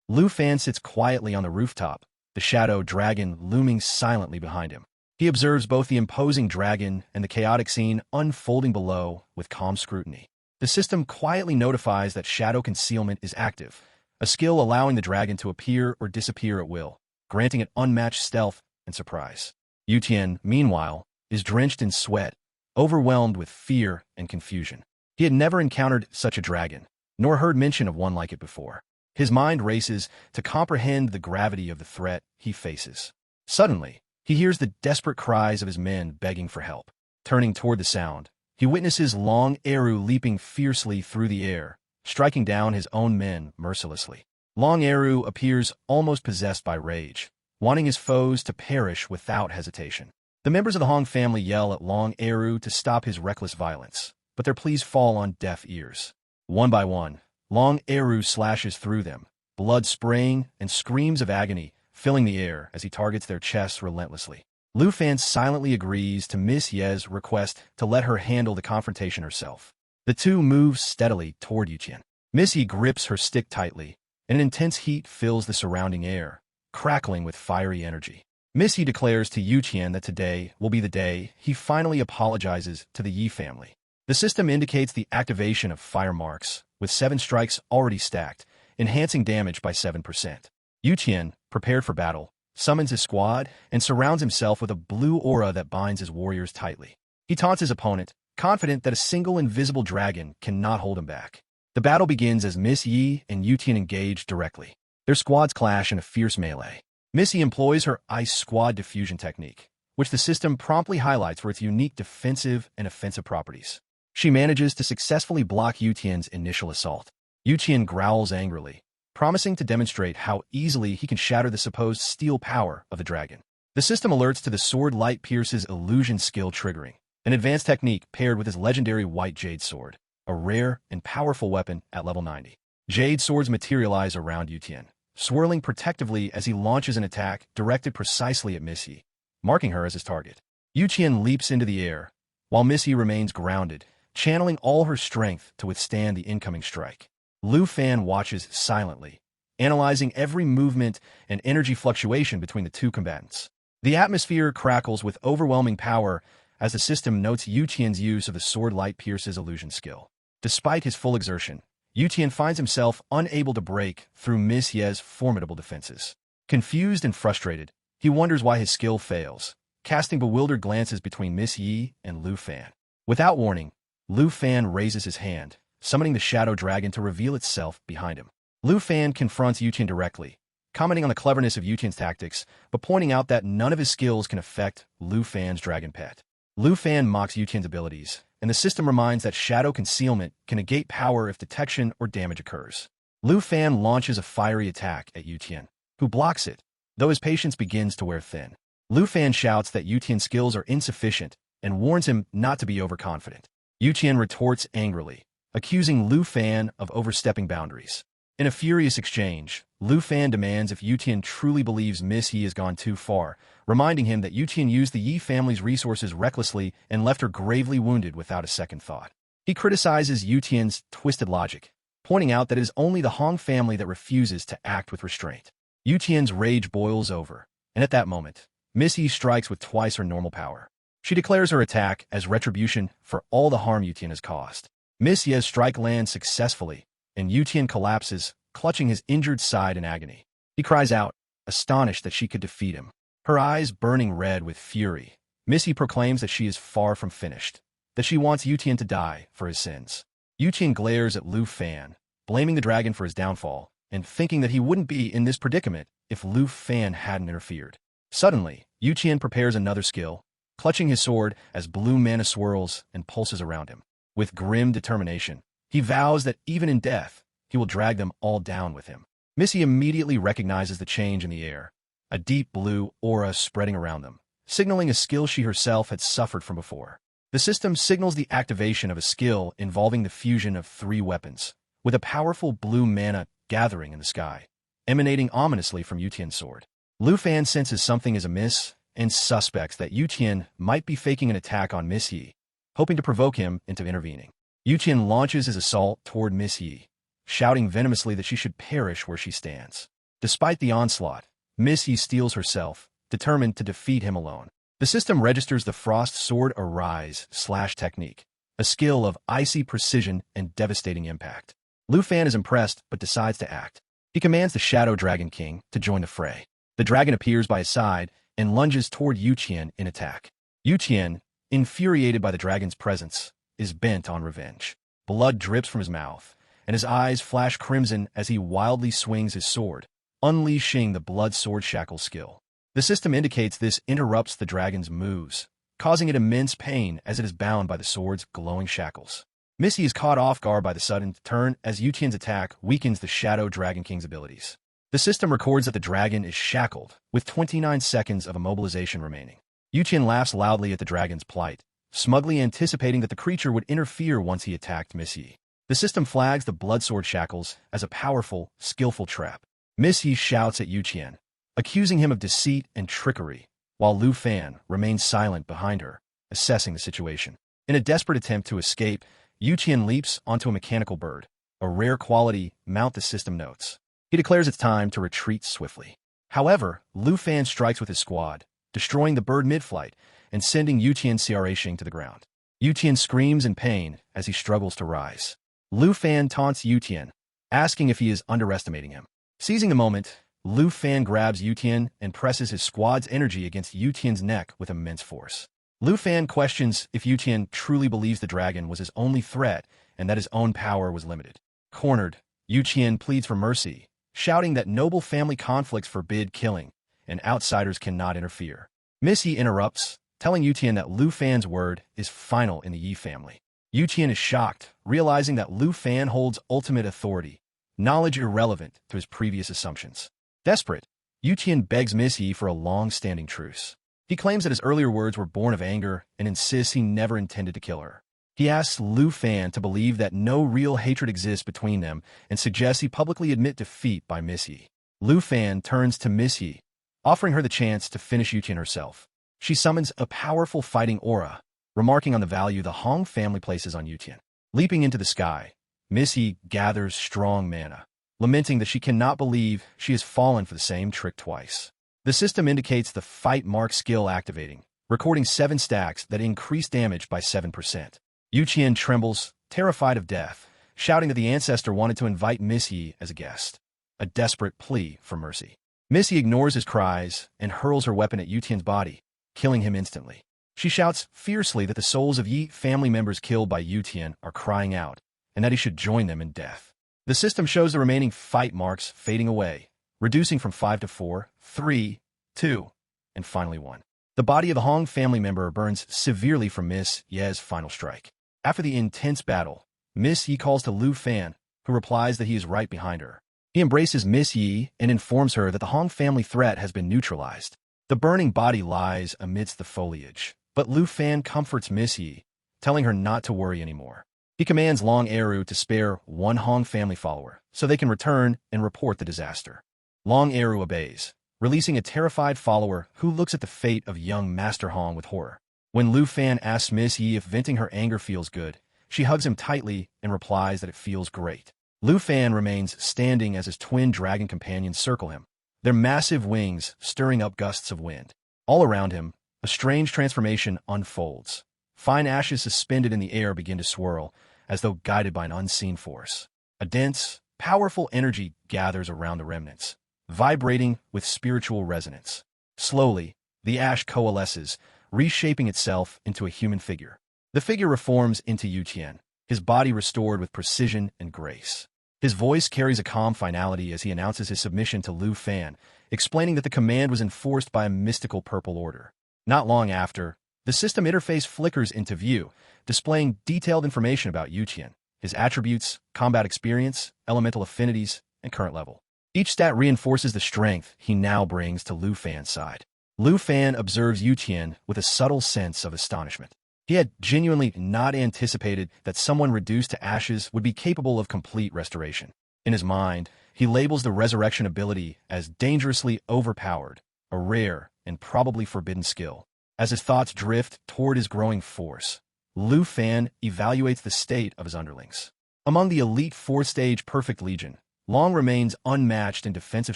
Speaker 2: Lu Fan sits quietly on the rooftop, the shadow dragon looming silently behind him. He observes both the imposing dragon and the chaotic scene unfolding below with calm scrutiny. The system quietly notifies that shadow concealment is active, a skill allowing the dragon to appear or disappear at will, granting it unmatched stealth and surprise. Yuqian, meanwhile, is drenched in sweat, overwhelmed with fear and confusion. He had never encountered such a dragon, nor heard mention of one like it before. His mind races to comprehend the gravity of the threat he faces. Suddenly, he hears the desperate cries of his men begging for help. Turning toward the sound, he witnesses Long Eru leaping fiercely through the air, striking down his own men mercilessly. Long Eru appears almost possessed by rage, wanting his foes to perish without hesitation. The members of the Hong family yell at Long Eru to stop his reckless violence, but their pleas fall on deaf ears. One by one, Long Eru slashes through them, blood spraying and screams of agony filling the air as he targets their chests relentlessly. Lu Fan silently agrees to Miss Ye's request to let her handle the confrontation herself. The two move steadily toward Yuqian. Miss Ye grips her stick tightly, and an intense heat fills the surrounding air, crackling with fiery energy. Miss Ye declares to Yuqian that today will be the day he finally apologizes to the Yi family. The system indicates the activation of fire marks, with 7 strikes already stacked, enhancing damage by 7%. Yuqian, prepared for battle, summons his squad and surrounds himself with a blue aura that binds his warriors tightly. He taunts his opponent, confident that a single invisible dragon cannot hold him back. The battle begins as Miss Yi and Yuqian engage directly. Their squads clash in a fierce melee. Miss Yi employs her Ice Squad diffusion technique, which the system promptly highlights for its unique defensive and offensive properties. She manages to successfully block Yuqian's initial assault. Yuqian growls angrily, promising to demonstrate how easily he can shatter the supposed steel power of the dragon. The system alerts to the Sword Light Pierce's illusion skill triggering, an advanced technique paired with his legendary White Jade Sword, a rare and powerful weapon at level 90. Jade swords materialize around Yuqian, swirling protectively as he launches an attack directed precisely at Miss Yi, marking her as his target. Yuqian leaps into the air, while Miss Yi remains grounded, channeling all her strength to withstand the incoming strike. Lu Fan watches silently, analyzing every movement and energy fluctuation between the two combatants. The atmosphere crackles with overwhelming power as the system notes Yuqian's use of the Sword Light Pierce's illusion skill. Despite his full exertion, Yuqian finds himself unable to break through Miss Ye's formidable defenses. Confused and frustrated, he wonders why his skill fails, casting bewildered glances between Miss Yi and Lu Fan. Without warning, Lu Fan raises his hand, summoning the Shadow Dragon to reveal itself behind him. Lu Fan confronts Yuqian directly, commenting on the cleverness of Yuqian's tactics, but pointing out that none of his skills can affect Lu Fan's dragon pet. Lu Fan mocks Yuqian's abilities, and the system reminds that shadow concealment can negate power if detection or damage occurs. Lu Fan launches a fiery attack at Yuqian, who blocks it, though his patience begins to wear thin. Lu Fan shouts that Yuqian's skills are insufficient and warns him not to be overconfident. Yuqian retorts angrily, accusing Lu Fan of overstepping boundaries. In a furious exchange, Lu Fan demands if Yuqian truly believes Miss Yi has gone too far, reminding him that Yuqian used the Yi family's resources recklessly and left her gravely wounded without a second thought. He criticizes Yuqian's twisted logic, pointing out that it is only the Hong family that refuses to act with restraint. Yuqian's rage boils over, and at that moment, Miss Yi strikes with twice her normal power. She declares her attack as retribution for all the harm Yuqian has caused. Miss Ye's strike lands successfully, and Yuqian collapses, clutching his injured side in agony. He cries out, astonished that she could defeat him. Her eyes burning red with fury, Miss Yi proclaims that she is far from finished, that she wants Yuqian to die for his sins. Yuqian glares at Lu Fan, blaming the dragon for his downfall, and thinking that he wouldn't be in this predicament if Lu Fan hadn't interfered. Suddenly, Yuqian prepares another skill, clutching his sword as blue mana swirls and pulses around him. With grim determination, he vows that even in death, he will drag them all down with him. Miss Yi immediately recognizes the change in the air, a deep blue aura spreading around them, signaling a skill she herself had suffered from before. The system signals the activation of a skill involving the fusion of 3 weapons, with a powerful blue mana gathering in the sky, emanating ominously from Yuqian's sword. Lu Fan senses something is amiss and suspects that Yuqian might be faking an attack on Miss Yi, hoping to provoke him into intervening. Yuqian launches his assault toward Miss Yi, shouting venomously that she should perish where she stands. Despite the onslaught, Miss Yi steels herself, determined to defeat him alone. The system registers the Frost Sword Arise / technique, a skill of icy precision and devastating impact. Lu Fan is impressed but decides to act. He commands the Shadow Dragon King to join the fray. The dragon appears by his side and lunges toward Yuqian in attack. Yuqian, infuriated by the dragon's presence, is bent on revenge. Blood drips from his mouth, and his eyes flash crimson as he wildly swings his sword, unleashing the blood sword shackle skill. The system indicates this interrupts the dragon's moves, causing it immense pain as it is bound by the sword's glowing shackles. Missy is caught off guard by the sudden turn as Yutian's attack weakens the Shadow Dragon King's abilities. The system records that the dragon is shackled, with 29 seconds of immobilization remaining. Yutian laughs loudly at the dragon's plight, smugly anticipating that the creature would interfere once he attacked Missy. The system flags the blood sword shackles as a powerful, skillful trap. Missy shouts at Yutian, accusing him of deceit and trickery, while Lu Fan remains silent behind her, assessing the situation. In a desperate attempt to escape, Yutian leaps onto a mechanical bird, a rare quality mount the system notes. He declares it's time to retreat swiftly. However, Lu Fan strikes with his squad, destroying the bird mid-flight and sending Yutian crashing to the ground. Yutian screams in pain as he struggles to rise. Lu Fan taunts Yutian, asking if he is underestimating him. Seizing the moment, Lu Fan grabs Yutian and presses his squad's energy against Yutian's neck with immense force. Lu Fan questions if Yutian truly believes the dragon was his only threat and that his own power was limited. Cornered, Yutian pleads for mercy, shouting that noble family conflicts forbid killing, and outsiders cannot interfere. Missy interrupts, telling Yutian that Lu Fan's word is final in the Yi family. Yutian is shocked, realizing that Lu Fan holds ultimate authority, knowledge irrelevant to his previous assumptions. Desperate, Yutian begs Missy for a long-standing truce. He claims that his earlier words were born of anger and insists he never intended to kill her. He asks Lu Fan to believe that no real hatred exists between them and suggests he publicly admit defeat by Missy. Lu Fan turns to Missy, offering her the chance to finish Yutian herself. She summons a powerful fighting aura, remarking on the value the Hong family places on Yutian. Leaping into the sky, Missy gathers strong mana, lamenting that she cannot believe she has fallen for the same trick twice. The system indicates the Fight Mark skill activating, recording 7 stacks that increase damage by 7%. Yutian trembles, terrified of death, shouting that the ancestor wanted to invite Missy as a guest, a desperate plea for mercy. Missy ignores his cries and hurls her weapon at Yutian's body, killing him instantly. She shouts fiercely that the souls of Yi family members killed by Yutian are crying out, and that he should join them in death. The system shows the remaining fight marks fading away, reducing from 5 to 4, 3, 2, and finally 1. The body of the Hong family member burns severely from Miss Ye's final strike. After the intense battle, Miss Yi calls to Lu Fan, who replies that he is right behind her. He embraces Miss Yi and informs her that the Hong family threat has been neutralized. The burning body lies amidst the foliage, but Lu Fan comforts Miss Yi, telling her not to worry anymore. He commands Long Eru to spare one Hong family follower so they can return and report the disaster. Long Eru obeys, releasing a terrified follower who looks at the fate of young Master Hong with horror. When Lu Fan asks Miss Yi if venting her anger feels good, she hugs him tightly and replies that it feels great. Lu Fan remains standing as his twin dragon companions circle him, their massive wings stirring up gusts of wind. All around him, a strange transformation unfolds. Fine ashes suspended in the air begin to swirl, as though guided by an unseen force. A dense, powerful energy gathers around the remnants, vibrating with spiritual resonance. Slowly, the ash coalesces, reshaping itself into a human figure. The figure reforms into Yutian, his body restored with precision and grace. His voice carries a calm finality as he announces his submission to Lu Fan, explaining that the command was enforced by a mystical purple order. Not long after, the system interface flickers into view, displaying detailed information about Yutian, his attributes, combat experience, elemental affinities, and current level. Each stat reinforces the strength he now brings to Lu Fan's side. Lu Fan observes Yutian with a subtle sense of astonishment. He had genuinely not anticipated that someone reduced to ashes would be capable of complete restoration. In his mind, he labels the resurrection ability as dangerously overpowered, a rare and probably forbidden skill. As his thoughts drift toward his growing force, Lu Fan evaluates the state of his underlings. Among the elite 4th-stage Perfect Legion, Long remains unmatched in defensive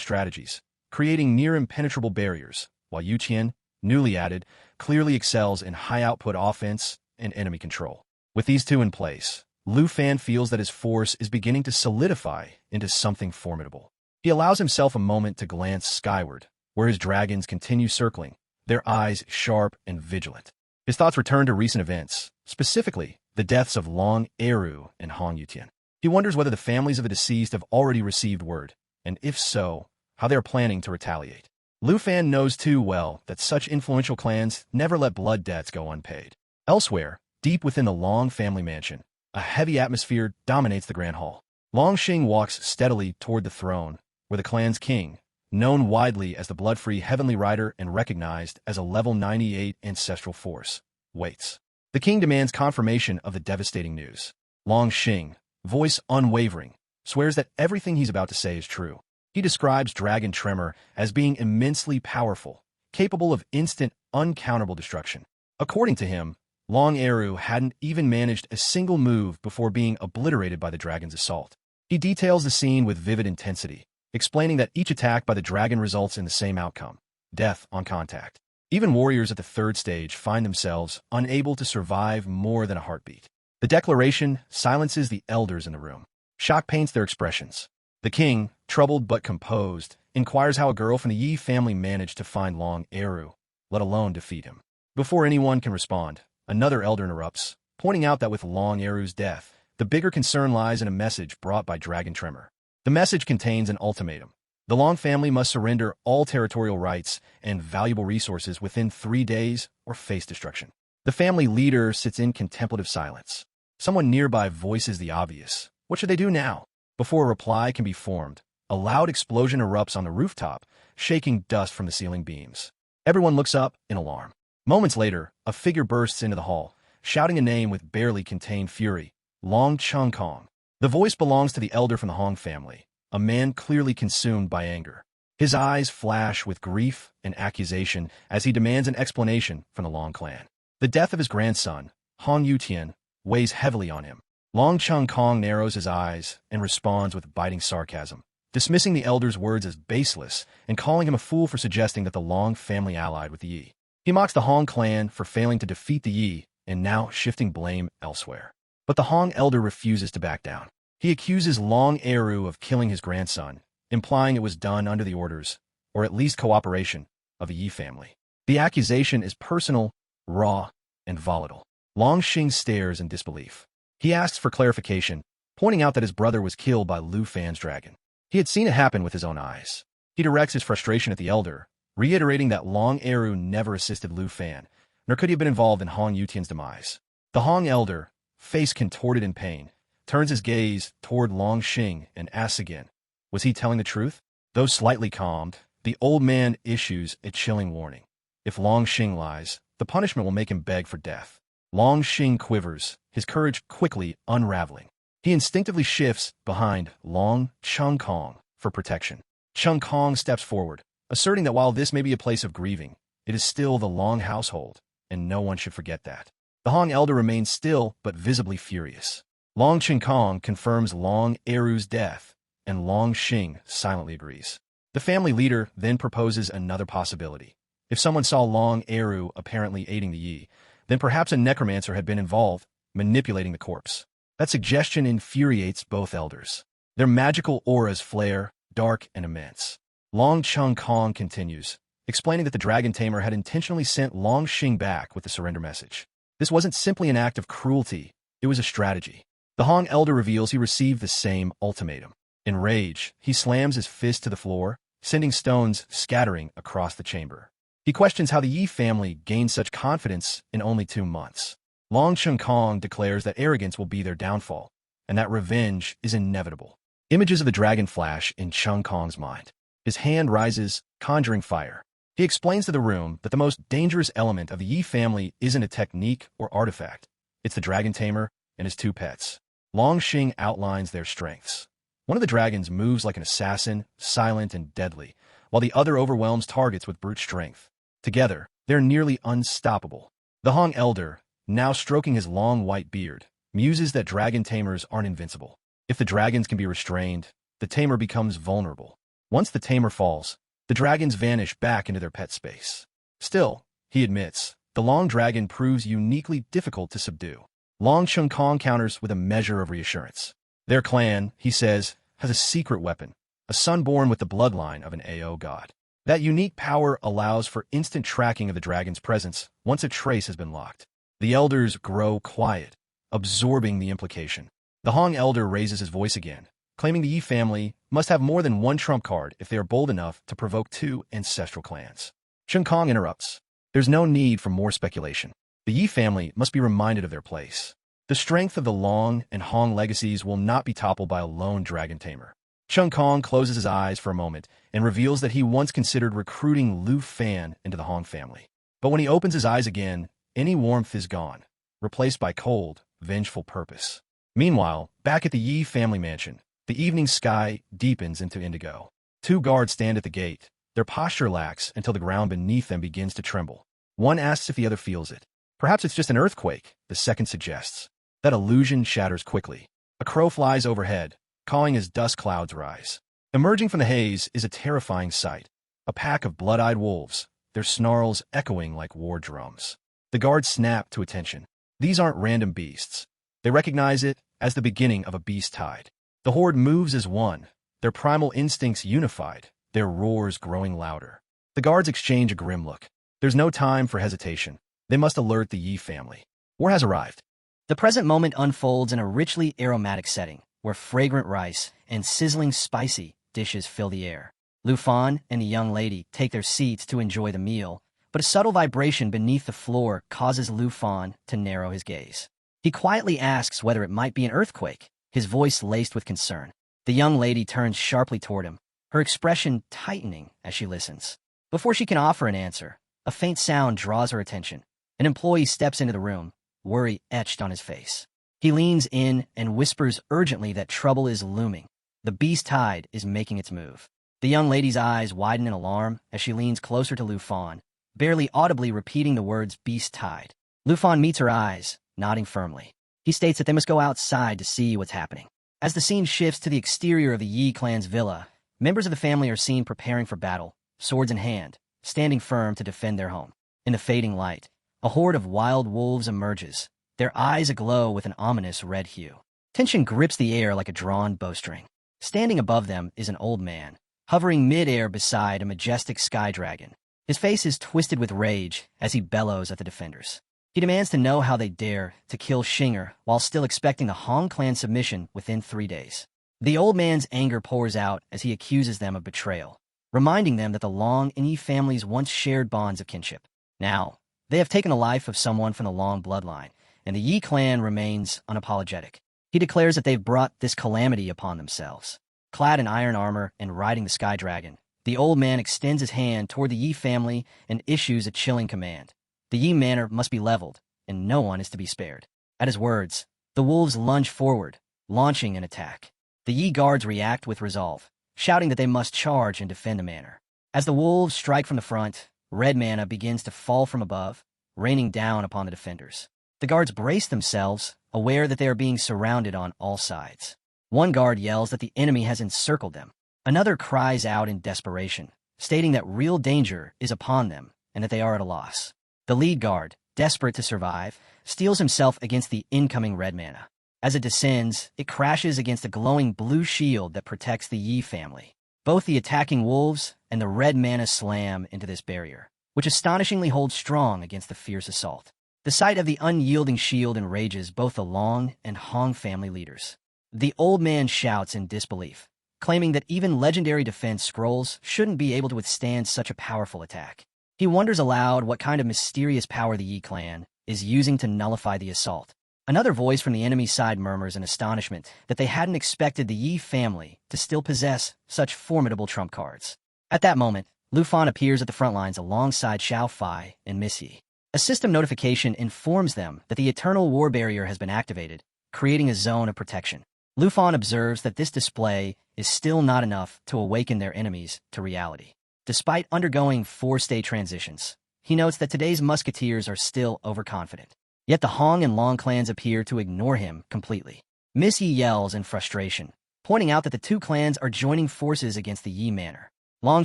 Speaker 2: strategies, creating near-impenetrable barriers, while Yutian, newly added, clearly excels in high-output offense and enemy control. With these two in place, Lu Fan feels that his force is beginning to solidify into something formidable. He allows himself a moment to glance skyward, where his dragons continue circling, their eyes sharp and vigilant. His thoughts return to recent events, specifically the deaths of Long Eru and Hong Yutian. He wonders whether the families of the deceased have already received word, and if so, how they are planning to retaliate. Lu Fan knows too well that such influential clans never let blood debts go unpaid. Elsewhere, deep within the Long family mansion, a heavy atmosphere dominates the Grand Hall. Long Xing walks steadily toward the throne, where the clan's king, known widely as the blood-free Heavenly Rider and recognized as a level 98 ancestral force, waits. The king demands confirmation of the devastating news. Long Xing, voice unwavering, swears that everything he's about to say is true. He describes Dragon Tremor as being immensely powerful, capable of instant, uncounterable destruction. According to him, Long Eru hadn't even managed a single move before being obliterated by the dragon's assault. He details the scene with vivid intensity, explaining that each attack by the dragon results in the same outcome: death on contact. Even warriors at the third stage find themselves unable to survive more than a heartbeat. The declaration silences the elders in the room. Shock paints their expressions. The king, troubled but composed, inquires how a girl from the Yi family managed to find Long Eru, let alone defeat him. Before anyone can respond, another elder interrupts, pointing out that with Long Eru's death, the bigger concern lies in a message brought by Dragon Tremor. The message contains an ultimatum. The Long family must surrender all territorial rights and valuable resources within 3 days or face destruction. The family leader sits in contemplative silence. Someone nearby voices the obvious. What should they do now? Before a reply can be formed, a loud explosion erupts on the rooftop, shaking dust from the ceiling beams. Everyone looks up in alarm. Moments later, a figure bursts into the hall, shouting a name with barely contained fury: Long Chung Kong. The voice belongs to the elder from the Hong family, a man clearly consumed by anger. His eyes flash with grief and accusation as he demands an explanation from the Long clan. The death of his grandson, Hong Yutian, weighs heavily on him. Long Chung Kong narrows his eyes and responds with biting sarcasm, dismissing the elder's words as baseless and calling him a fool for suggesting that the Long family allied with the Yi. He mocks the Hong clan for failing to defeat the Yi and now shifting blame elsewhere. But the Hong elder refuses to back down. He accuses Long Eru of killing his grandson, implying it was done under the orders, or at least cooperation, of the Yi family. The accusation is personal, raw, and volatile. Long Xing stares in disbelief. He asks for clarification, pointing out that his brother was killed by Lu Fan's dragon. He had seen it happen with his own eyes. He directs his frustration at the elder, reiterating that Long Eru never assisted Lu Fan, nor could he have been involved in Hong Yutian's demise. The Hong elder, face contorted in pain, turns his gaze toward Long Xing and asks again, was he telling the truth? Though slightly calmed, the old man issues a chilling warning. If Long Xing lies, the punishment will make him beg for death. Long Xing quivers, his courage quickly unraveling. He instinctively shifts behind Long Chung Kong for protection. Chung Kong steps forward, asserting that while this may be a place of grieving, it is still the Long household, and no one should forget that. The Hong elder remains still but visibly furious. Long Chung Kong confirms Long Eru's death, and Long Xing silently agrees. The family leader then proposes another possibility. If someone saw Long Eru apparently aiding the Yi, then perhaps a necromancer had been involved, manipulating the corpse. That suggestion infuriates both elders. Their magical auras flare, dark and immense. Long Chung Kong continues, explaining that the Dragon Tamer had intentionally sent Long Xing back with the surrender message. This wasn't simply an act of cruelty, it was a strategy. The Hong elder reveals he received the same ultimatum. In rage, he slams his fist to the floor, sending stones scattering across the chamber. He questions how the Yi family gained such confidence in only 2 months. Long Chung Kong declares that arrogance will be their downfall, and that revenge is inevitable. Images of the dragon flash in Chung Kong's mind. His hand rises, conjuring fire. He explains to the room that the most dangerous element of the Yi family isn't a technique or artifact. It's the Dragon Tamer and his 2 pets. Long Xing outlines their strengths. One of the dragons moves like an assassin, silent and deadly, while the other overwhelms targets with brute strength. Together, they're nearly unstoppable. The Hong elder, now stroking his long white beard, muses that dragon tamers aren't invincible. If the dragons can be restrained, the tamer becomes vulnerable. Once the tamer falls, the dragons vanish back into their pet space. Still, he admits, the Long dragon proves uniquely difficult to subdue. Long Chung Kong counters with a measure of reassurance. Their clan, he says, has a secret weapon, a son born with the bloodline of an AO god. That unique power allows for instant tracking of the dragon's presence once a trace has been locked. The elders grow quiet, absorbing the implication. The Hong elder raises his voice again, claiming the Yi family must have more than one trump card if they are bold enough to provoke two ancestral clans. Chen Kong interrupts. There's no need for more speculation. The Yi family must be reminded of their place. The strength of the Long and Hong legacies will not be toppled by a lone dragon tamer. Chen Kong closes his eyes for a moment and reveals that he once considered recruiting Lu Fan into the Hong family. But when he opens his eyes again, any warmth is gone, replaced by cold, vengeful purpose. Meanwhile, back at the Yi family mansion, the evening sky deepens into indigo. Two guards stand at the gate, their posture lax until the ground beneath them begins to tremble. One asks if the other feels it. Perhaps it's just an earthquake, the second suggests. That illusion shatters quickly. A crow flies overhead, cawing as dust clouds rise. Emerging from the haze is a terrifying sight. A pack of blood-eyed wolves, their snarls echoing like war drums. The guards snap to attention. These aren't random beasts. They recognize it as the beginning of a beast tide. The horde moves as one, their primal instincts unified, their roars growing louder. The guards exchange a grim look. There's no time for hesitation. They must alert the Yi family. War has arrived.
Speaker 1: The present moment unfolds in a richly aromatic setting, where fragrant rice and sizzling spicy dishes fill the air. Lu Fan and the young lady take their seats to enjoy the meal, but a subtle vibration beneath the floor causes Lu Fan to narrow his gaze. He quietly asks whether it might be an earthquake, his voice laced with concern. The young lady turns sharply toward him, her expression tightening as she listens. Before she can offer an answer, a faint sound draws her attention. An employee steps into the room, worry etched on his face. He leans in and whispers urgently that trouble is looming. The beast tide is making its move. The young lady's eyes widen in alarm as she leans closer to Lu Fan, barely audibly repeating the words beast tide. Lu Fan meets her eyes, nodding firmly. He states that they must go outside to see what's happening. As the scene shifts to the exterior of the Yi clan's villa, members of the family are seen preparing for battle, swords in hand, standing firm to defend their home. In the fading light, a horde of wild wolves emerges, their eyes aglow with an ominous red hue. Tension grips the air like a drawn bowstring. Standing above them is an old man, hovering mid-air beside a majestic sky dragon. His face is twisted with rage as he bellows at the defenders. He demands to know how they dare to kill Xinger while still expecting the Hong clan submission within 3 days. The old man's anger pours out as he accuses them of betrayal, reminding them that the Long and Yi families once shared bonds of kinship. Now, they have taken the life of someone from the Long bloodline, and the Yi clan remains unapologetic. He declares that they've brought this calamity upon themselves. Clad in iron armor and riding the sky dragon, the old man extends his hand toward the Yi family and issues a chilling command. The Yi manor must be leveled, and no one is to be spared. At his words, the wolves lunge forward, launching an attack. The Yi guards react with resolve, shouting that they must charge and defend the manor. As the wolves strike from the front, red mana begins to fall from above, raining down upon the defenders. The guards brace themselves, aware that they are being surrounded on all sides. One guard yells that the enemy has encircled them. Another cries out in desperation, stating that real danger is upon them and that they are at a loss. The lead guard, desperate to survive, steels himself against the incoming red mana. As it descends, it crashes against a glowing blue shield that protects the Yi family. Both the attacking wolves and the red mana slam into this barrier, which astonishingly holds strong against the fierce assault. The sight of the unyielding shield enrages both the Long and Hong family leaders. The old man shouts in disbelief, claiming that even legendary defense scrolls shouldn't be able to withstand such a powerful attack. He wonders aloud what kind of mysterious power the Yi clan is using to nullify the assault. Another voice from the enemy side murmurs in astonishment that they hadn't expected the Yi family to still possess such formidable trump cards. At that moment, Lu Fan appears at the front lines alongside Xiao Fai and Miss Yi. A system notification informs them that the Eternal War Barrier has been activated, creating a zone of protection. Lu Fan observes that this display is still not enough to awaken their enemies to reality. Despite undergoing 4-state transitions, he notes that today's musketeers are still overconfident. Yet the Hong and Long clans appear to ignore him completely. Miss Yi yells in frustration, pointing out that the two clans are joining forces against the Yi manor. Long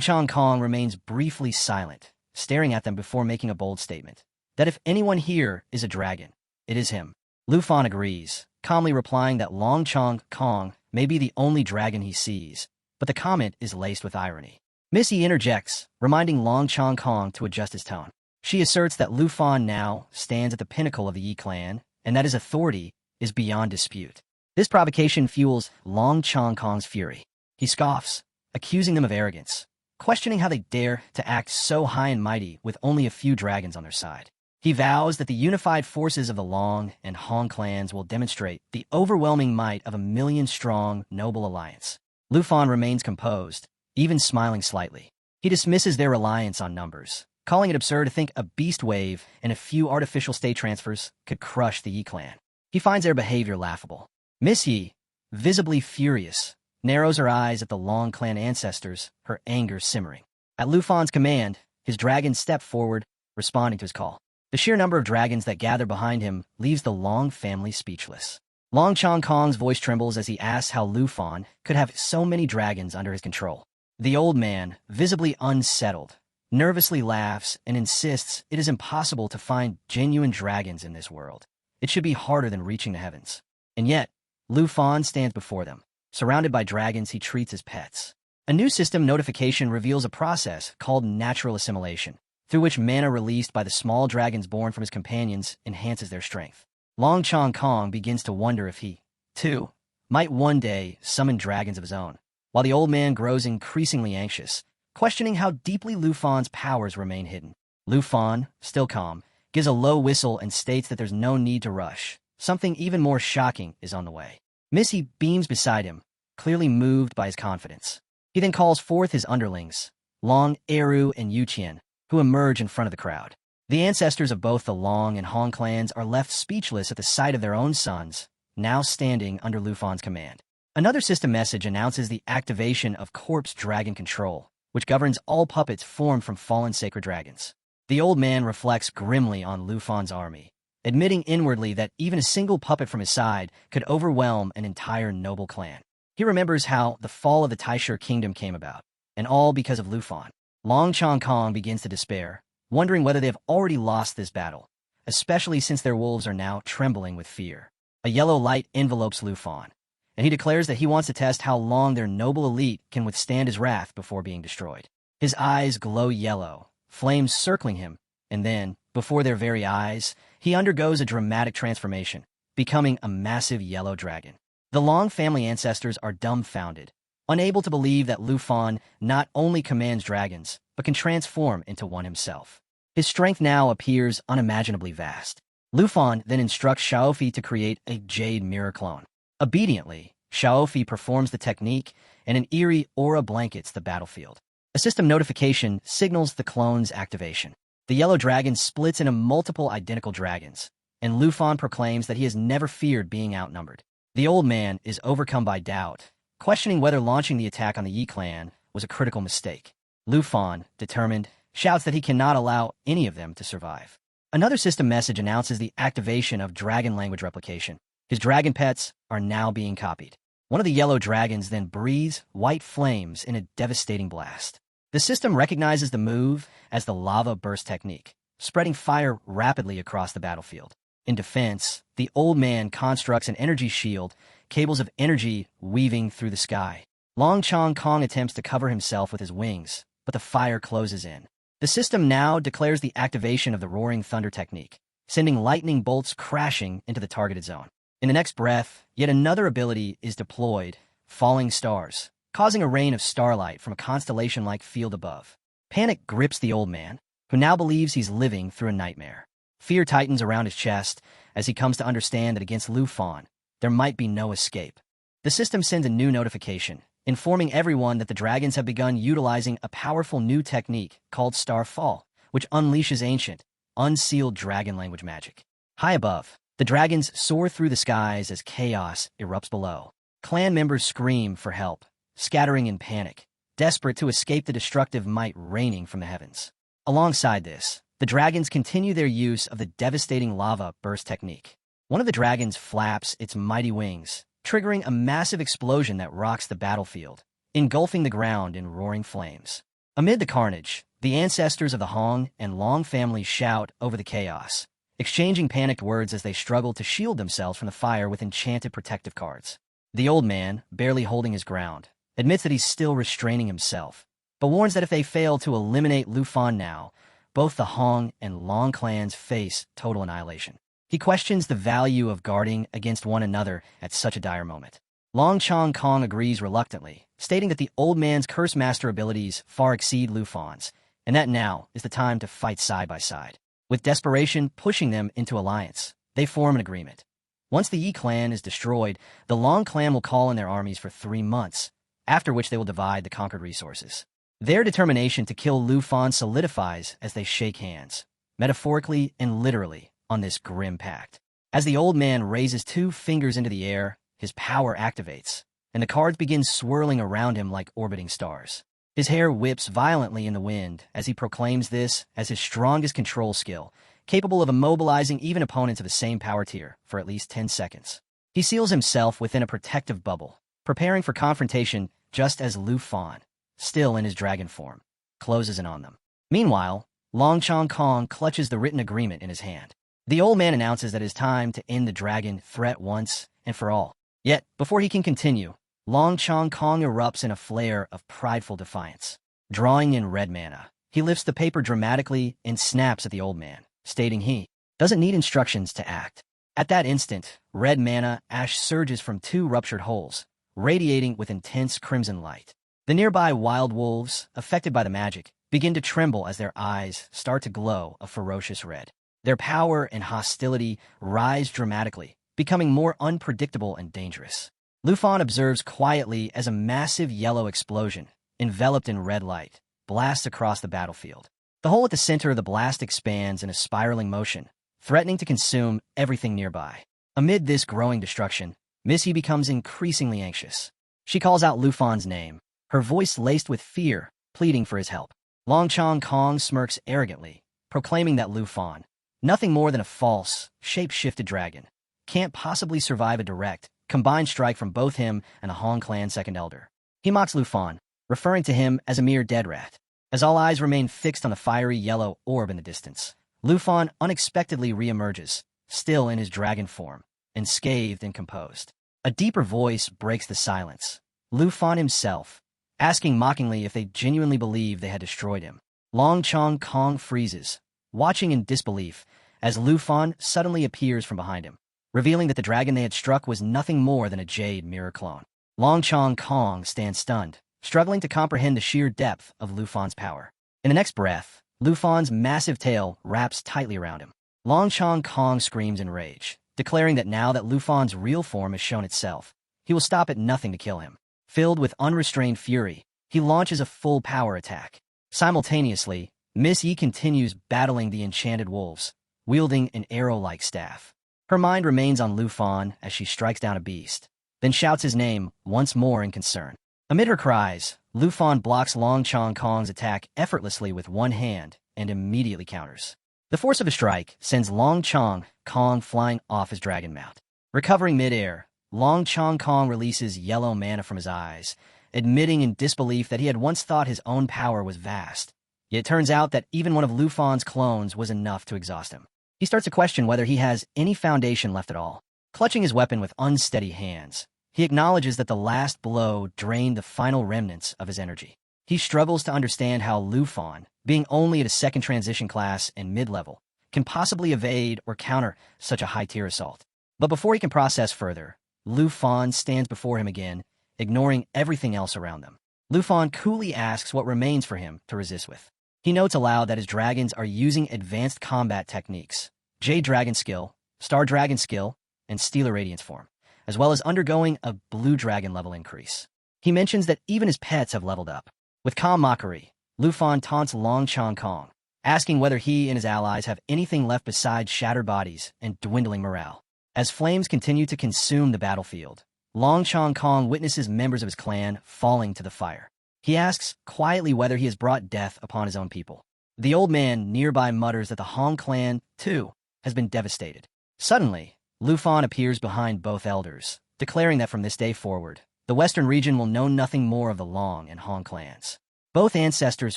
Speaker 1: Chong Kong remains briefly silent, staring at them before making a bold statement, that if anyone here is a dragon, it is him. Lu Fan agrees, calmly replying that Long Chong Kong may be the only dragon he sees, but the comment is laced with irony. Miss Yi interjects, reminding Long Chong Kong to adjust his tone. She asserts that Lu Fan now stands at the pinnacle of the Yi clan, and that his authority is beyond dispute. This provocation fuels Long Chong Kong's fury. He scoffs, accusing them of arrogance, questioning how they dare to act so high and mighty with only a few dragons on their side. He vows that the unified forces of the Long and Hong clans will demonstrate the overwhelming might of a million-strong, noble alliance. Lu Fan remains composed, even smiling slightly. He dismisses their reliance on numbers, calling it absurd to think a beast wave and a few artificial state transfers could crush the Yi clan. He finds their behavior laughable. Miss Yi, visibly furious, narrows her eyes at the Long clan ancestors, her anger simmering. At Lu Fan's command, his dragons step forward, responding to his call. The sheer number of dragons that gather behind him leaves the Long family speechless. Long Chong Kong's voice trembles as he asks how Lu Fan could have so many dragons under his control. The old man, visibly unsettled, nervously laughs and insists it is impossible to find genuine dragons in this world. It should be harder than reaching the heavens. And yet, Lu Fan stands before them. Surrounded by dragons he treats as pets. A new system notification reveals a process called natural assimilation, through which mana released by the small dragons born from his companions enhances their strength. Long Chong Kong begins to wonder if he, too, might one day summon dragons of his own, while the old man grows increasingly anxious, questioning how deeply Lu Fan's powers remain hidden. Lu Fan, still calm, gives a low whistle and states that there's no need to rush. Something even more shocking is on the way. Missy beams beside him, clearly moved by his confidence. He then calls forth his underlings, Long, Eru, and Yuqian, who emerge in front of the crowd. The ancestors of both the Long and Hong clans are left speechless at the sight of their own sons, now standing under Lu Fan's command. Another system message announces the activation of Corpse Dragon Control, which governs all puppets formed from fallen sacred dragons. The old man reflects grimly on Lu Fan's army, admitting inwardly that even a single puppet from his side could overwhelm an entire noble clan. He remembers how the fall of the Taisher kingdom came about, and all because of Lu Fan. Long Chong Kong begins to despair, wondering whether they have already lost this battle, especially since their wolves are now trembling with fear. A yellow light envelopes Lu Fan, and he declares that he wants to test how long their noble elite can withstand his wrath before being destroyed. His eyes glow yellow, flames circling him, and then, before their very eyes, he undergoes a dramatic transformation, becoming a massive yellow dragon. The Long family ancestors are dumbfounded, unable to believe that Lu Fan not only commands dragons, but can transform into one himself. His strength now appears unimaginably vast. Lu Fan then instructs Xiaofi to create a jade mirror clone. Obediently, Xiaofi performs the technique, and an eerie aura blankets the battlefield. A system notification signals the clone's activation. The yellow dragon splits into multiple identical dragons, and Lu Fan proclaims that he has never feared being outnumbered. The old man is overcome by doubt, questioning whether launching the attack on the Yi clan was a critical mistake. Lu Fan, determined, shouts that he cannot allow any of them to survive. Another system message announces the activation of dragon language replication. His dragon pets are now being copied. One of the yellow dragons then breathes white flames in a devastating blast. The system recognizes the move as the lava burst technique, spreading fire rapidly across the battlefield. In defense, the old man constructs an energy shield, cables of energy weaving through the sky. Long Chong Kong attempts to cover himself with his wings, but the fire closes in. The system now declares the activation of the roaring thunder technique, sending lightning bolts crashing into the targeted zone. In the next breath, yet another ability is deployed, falling stars, causing a rain of starlight from a constellation-like field above. Panic grips the old man, who now believes he's living through a nightmare. Fear tightens around his chest as he comes to understand that against Lu Fan, there might be no escape. The system sends a new notification, informing everyone that the dragons have begun utilizing a powerful new technique called Starfall, which unleashes ancient, unsealed dragon language magic. High above, the dragons soar through the skies as chaos erupts below. Clan members scream for help, scattering in panic, desperate to escape the destructive might raining from the heavens. Alongside this, the dragons continue their use of the devastating lava burst technique. One of the dragons flaps its mighty wings, triggering a massive explosion that rocks the battlefield, engulfing the ground in roaring flames. Amid the carnage, the ancestors of the Hong and Long families shout over the chaos, exchanging panicked words as they struggle to shield themselves from the fire with enchanted protective cards. The old man, barely holding his ground, admits that he's still restraining himself, but warns that if they fail to eliminate Lu Fan now, both the Hong and Long clans face total annihilation. He questions the value of guarding against one another at such a dire moment. Long Chong Kong agrees reluctantly, stating that the old man's curse master abilities far exceed Lu Fan's, and that now is the time to fight side by side. With desperation pushing them into alliance, they form an agreement. Once the Yi clan is destroyed, the Long clan will call in their armies for 3 months, after which they will divide the conquered resources. Their determination to kill Lu Fan solidifies as they shake hands, metaphorically and literally, on this grim pact. As the old man raises 2 fingers into the air, his power activates, and the cards begin swirling around him like orbiting stars. His hair whips violently in the wind as he proclaims this as his strongest control skill, capable of immobilizing even opponents of the same power tier for at least 10 seconds. He seals himself within a protective bubble, preparing for confrontation just as Lu Fan, still in his dragon form, closes in on them. Meanwhile, Long Chong Kong clutches the written agreement in his hand. The old man announces that it is time to end the dragon threat once and for all. Yet, before he can continue, Long Chong Kong erupts in a flare of prideful defiance. Drawing in red mana, he lifts the paper dramatically and snaps at the old man, stating he doesn't need instructions to act. At that instant, red mana ash surges from 2 ruptured holes, radiating with intense crimson light. The nearby wild wolves, affected by the magic, begin to tremble as their eyes start to glow a ferocious red. Their power and hostility rise dramatically, becoming more unpredictable and dangerous. Lu Fan observes quietly as a massive yellow explosion, enveloped in red light, blasts across the battlefield. The hole at the center of the blast expands in a spiraling motion, threatening to consume everything nearby. Amid this growing destruction, Miss Yi becomes increasingly anxious. She calls out Lu Fan's name, her voice laced with fear, pleading for his help. Long Chong Kong smirks arrogantly, proclaiming that Lu Fan, nothing more than a false, shape-shifted dragon, can't possibly survive a direct, combined strike from both him and the Hong clan's second elder. He mocks Lu Fan, referring to him as a mere dead rat. As all eyes remain fixed on the fiery yellow orb in the distance, Lu Fan unexpectedly reemerges, still in his dragon form, unscathed and composed. A deeper voice breaks the silence. Lu Fan himself, asking mockingly if they genuinely believed they had destroyed him. Long Chong Kong freezes, watching in disbelief as Lu Fan suddenly appears from behind him, revealing that the dragon they had struck was nothing more than a jade mirror clone. Long Chong Kong stands stunned, struggling to comprehend the sheer depth of Lu Fan's power. In the next breath, Lu Fan's massive tail wraps tightly around him. Long Chong Kong screams in rage, declaring that now that Lu Fan's real form has shown itself, he will stop at nothing to kill him. Filled with unrestrained fury, he launches a full power attack. Simultaneously, Miss Yi continues battling the enchanted wolves, wielding an arrow-like staff. Her mind remains on Lu Fan as she strikes down a beast, then shouts his name once more in concern. Amid her cries, Lu Fan blocks Long Chong Kong's attack effortlessly with one hand and immediately counters. The force of a strike sends Long Chong Kong flying off his dragon mount. Recovering midair, Long Chong Kong releases yellow mana from his eyes, admitting in disbelief that he had once thought his own power was vast. Yet it turns out that even one of Lu Fan's clones was enough to exhaust him. He starts to question whether he has any foundation left at all. Clutching his weapon with unsteady hands, he acknowledges that the last blow drained the final remnants of his energy. He struggles to understand how Lu Fan, being only at a second transition class and mid-level, can possibly evade or counter such a high-tier assault. But before he can process further, Lu Fan stands before him again, ignoring everything else around them. Lu Fan coolly asks what remains for him to resist with. He notes aloud that his dragons are using advanced combat techniques, Jade Dragon skill, Star Dragon skill, and Steeler Radiance form, as well as undergoing a Blue Dragon level increase. He mentions that even his pets have leveled up. With calm mockery, Lu Fan taunts Long Chong Kong, asking whether he and his allies have anything left besides shattered bodies and dwindling morale. As flames continue to consume the battlefield, Long Chong Kong witnesses members of his clan falling to the fire. He asks quietly whether he has brought death upon his own people. The old man nearby mutters that the Hong clan, too, has been devastated. Suddenly, Lu Fan appears behind both elders, declaring that from this day forward, the western region will know nothing more of the Long and Hong clans. Both ancestors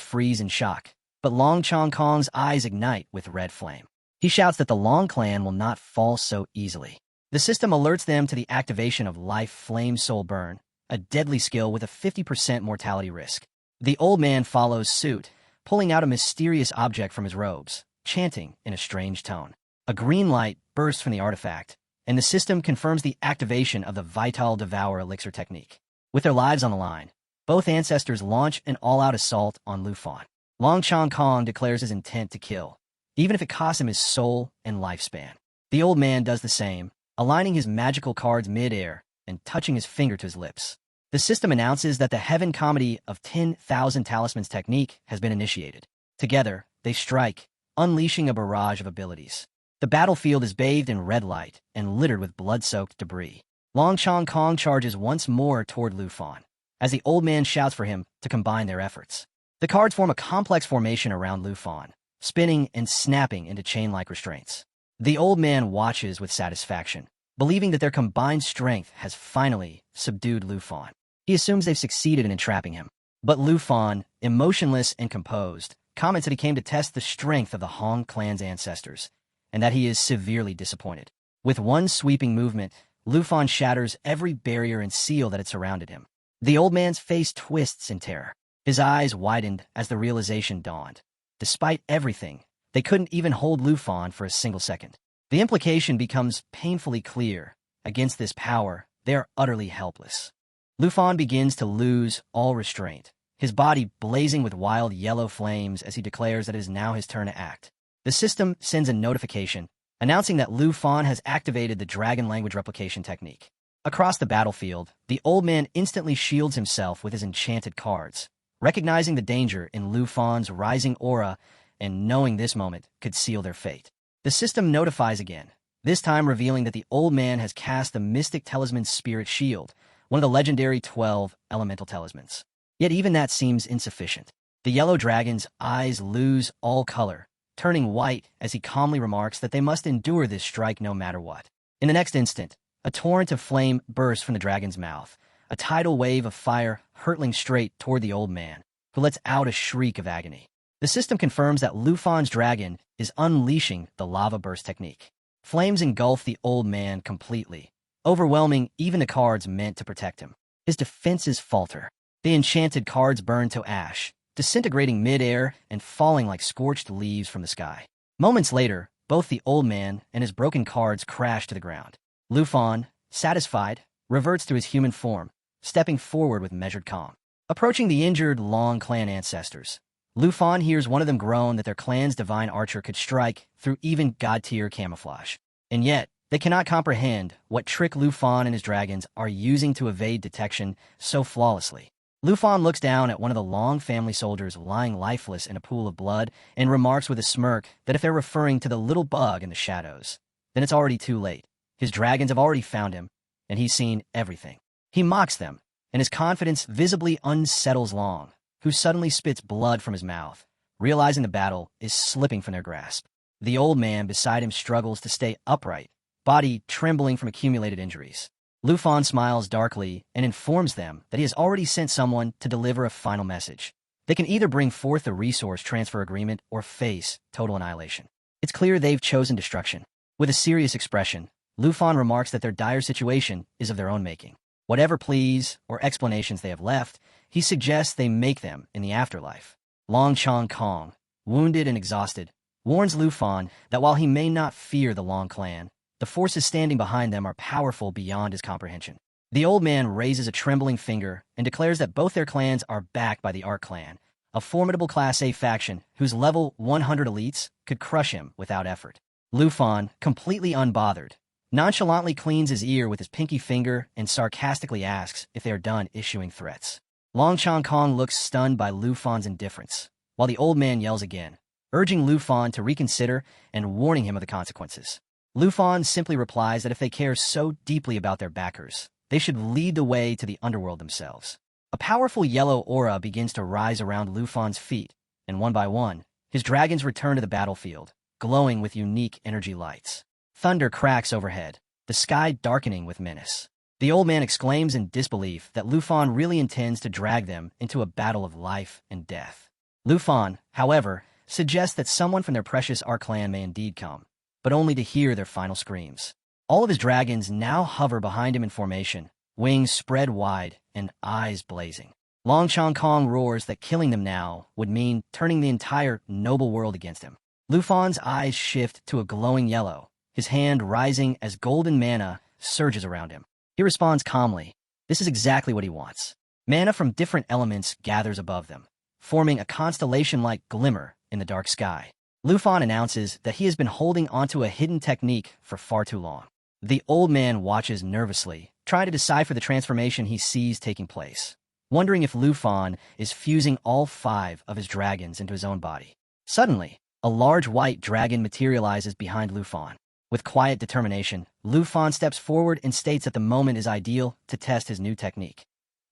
Speaker 1: freeze in shock, but Long Chong Kong's eyes ignite with red flame. He shouts that the Long clan will not fall so easily. The system alerts them to the activation of Life Flame Soul Burn, a deadly skill with a 50% mortality risk. The old man follows suit, pulling out a mysterious object from his robes, chanting in a strange tone. A green light bursts from the artifact, and the system confirms the activation of the Vital Devour Elixir technique. With their lives on the line, both ancestors launch an all-out assault on Lu Fan. Long Chong Kong declares his intent to kill, even if it costs him his soul and lifespan. The old man does the same, aligning his magical cards mid-air and touching his finger to his lips. The system announces that the Heaven Comedy of 10,000 Talismans technique has been initiated. Together, they strike, unleashing a barrage of abilities. The battlefield is bathed in red light and littered with blood-soaked debris. Long Chong Kong charges once more toward Lu Fan, as the old man shouts for him to combine their efforts. The cards form a complex formation around Lu Fan, spinning and snapping into chain-like restraints. The old man watches with satisfaction, believing that their combined strength has finally subdued Lu Fan. He assumes they've succeeded in entrapping him. But Lu Fan, emotionless and composed, comments that he came to test the strength of the Hong clan's ancestors, and that he is severely disappointed. With one sweeping movement, Lu Fan shatters every barrier and seal that had surrounded him. The old man's face twists in terror. His eyes widened as the realization dawned. Despite everything, they couldn't even hold Lu Fan for a single second. The implication becomes painfully clear. Against this power, they are utterly helpless. Lu Fan begins to lose all restraint, his body blazing with wild yellow flames as he declares that it is now his turn to act. The system sends a notification, announcing that Lu Fan has activated the dragon language replication technique. Across the battlefield, the old man instantly shields himself with his enchanted cards, recognizing the danger in Lu Fan's rising aura and knowing this moment could seal their fate. The system notifies again, this time revealing that the old man has cast the Mystic Talisman Spirit Shield, one of the legendary 12 elemental talismans. Yet even that seems insufficient. The yellow dragon's eyes lose all color, turning white as he calmly remarks that they must endure this strike no matter what. In the next instant, a torrent of flame bursts from the dragon's mouth, a tidal wave of fire hurtling straight toward the old man, who lets out a shriek of agony. The system confirms that Lu Fan's dragon is unleashing the lava burst technique. Flames engulf the old man completely, overwhelming even the cards meant to protect him. His defenses falter. The enchanted cards burn to ash, disintegrating mid-air and falling like scorched leaves from the sky. Moments later, both the old man and his broken cards crash to the ground. Lu Fan, satisfied, reverts to his human form, stepping forward with measured calm. Approaching the injured Long clan ancestors, Lu Fan hears one of them groan that their clan's divine archer could strike through even god-tier camouflage. And yet, they cannot comprehend what trick Lu Fan and his dragons are using to evade detection so flawlessly. Lu Fan looks down at one of the Long family soldiers lying lifeless in a pool of blood and remarks with a smirk that if they're referring to the little bug in the shadows, then it's already too late. His dragons have already found him, and he's seen everything. He mocks them, and his confidence visibly unsettles Long, who suddenly spits blood from his mouth, realizing the battle is slipping from their grasp. The old man beside him struggles to stay upright, body trembling from accumulated injuries. Lu Fan smiles darkly and informs them that he has already sent someone to deliver a final message. They can either bring forth the resource transfer agreement or face total annihilation. It's clear they've chosen destruction. With a serious expression, Lu Fan remarks that their dire situation is of their own making. Whatever pleas or explanations they have left, he suggests they make them in the afterlife. Long Chong Kong, wounded and exhausted, warns Lu Fan that while he may not fear the Long clan, the forces standing behind them are powerful beyond his comprehension. The old man raises a trembling finger and declares that both their clans are backed by the Ark clan, a formidable Class A faction whose level 100 elites could crush him without effort. Lu Fan, completely unbothered, nonchalantly cleans his ear with his pinky finger and sarcastically asks if they are done issuing threats. Long Chong Kong looks stunned by Lu Fan's indifference, while the old man yells again, urging Lu Fan to reconsider and warning him of the consequences. Lu Fan simply replies that if they care so deeply about their backers, they should lead the way to the underworld themselves. A powerful yellow aura begins to rise around Lu Fan's feet, and one by one, his dragons return to the battlefield, glowing with unique energy lights. Thunder cracks overhead, the sky darkening with menace. The old man exclaims in disbelief that Lu Fan really intends to drag them into a battle of life and death. Lu Fan, however, suggests that someone from their precious Ark clan may indeed come, but only to hear their final screams. All of his dragons now hover behind him in formation, wings spread wide and eyes blazing. Long Chong Kong roars that killing them now would mean turning the entire noble world against him. Lufan's eyes shift to a glowing yellow, his hand rising as golden mana surges around him. He responds calmly. This is exactly what he wants. Mana from different elements gathers above them, forming a constellation-like glimmer in the dark sky. Lufan announces that he has been holding onto a hidden technique for far too long. The old man watches nervously, trying to decipher the transformation he sees taking place, wondering if Lufan is fusing all 5 of his dragons into his own body. Suddenly, a large white dragon materializes behind Lufan. With quiet determination, Lufan steps forward and states that the moment is ideal to test his new technique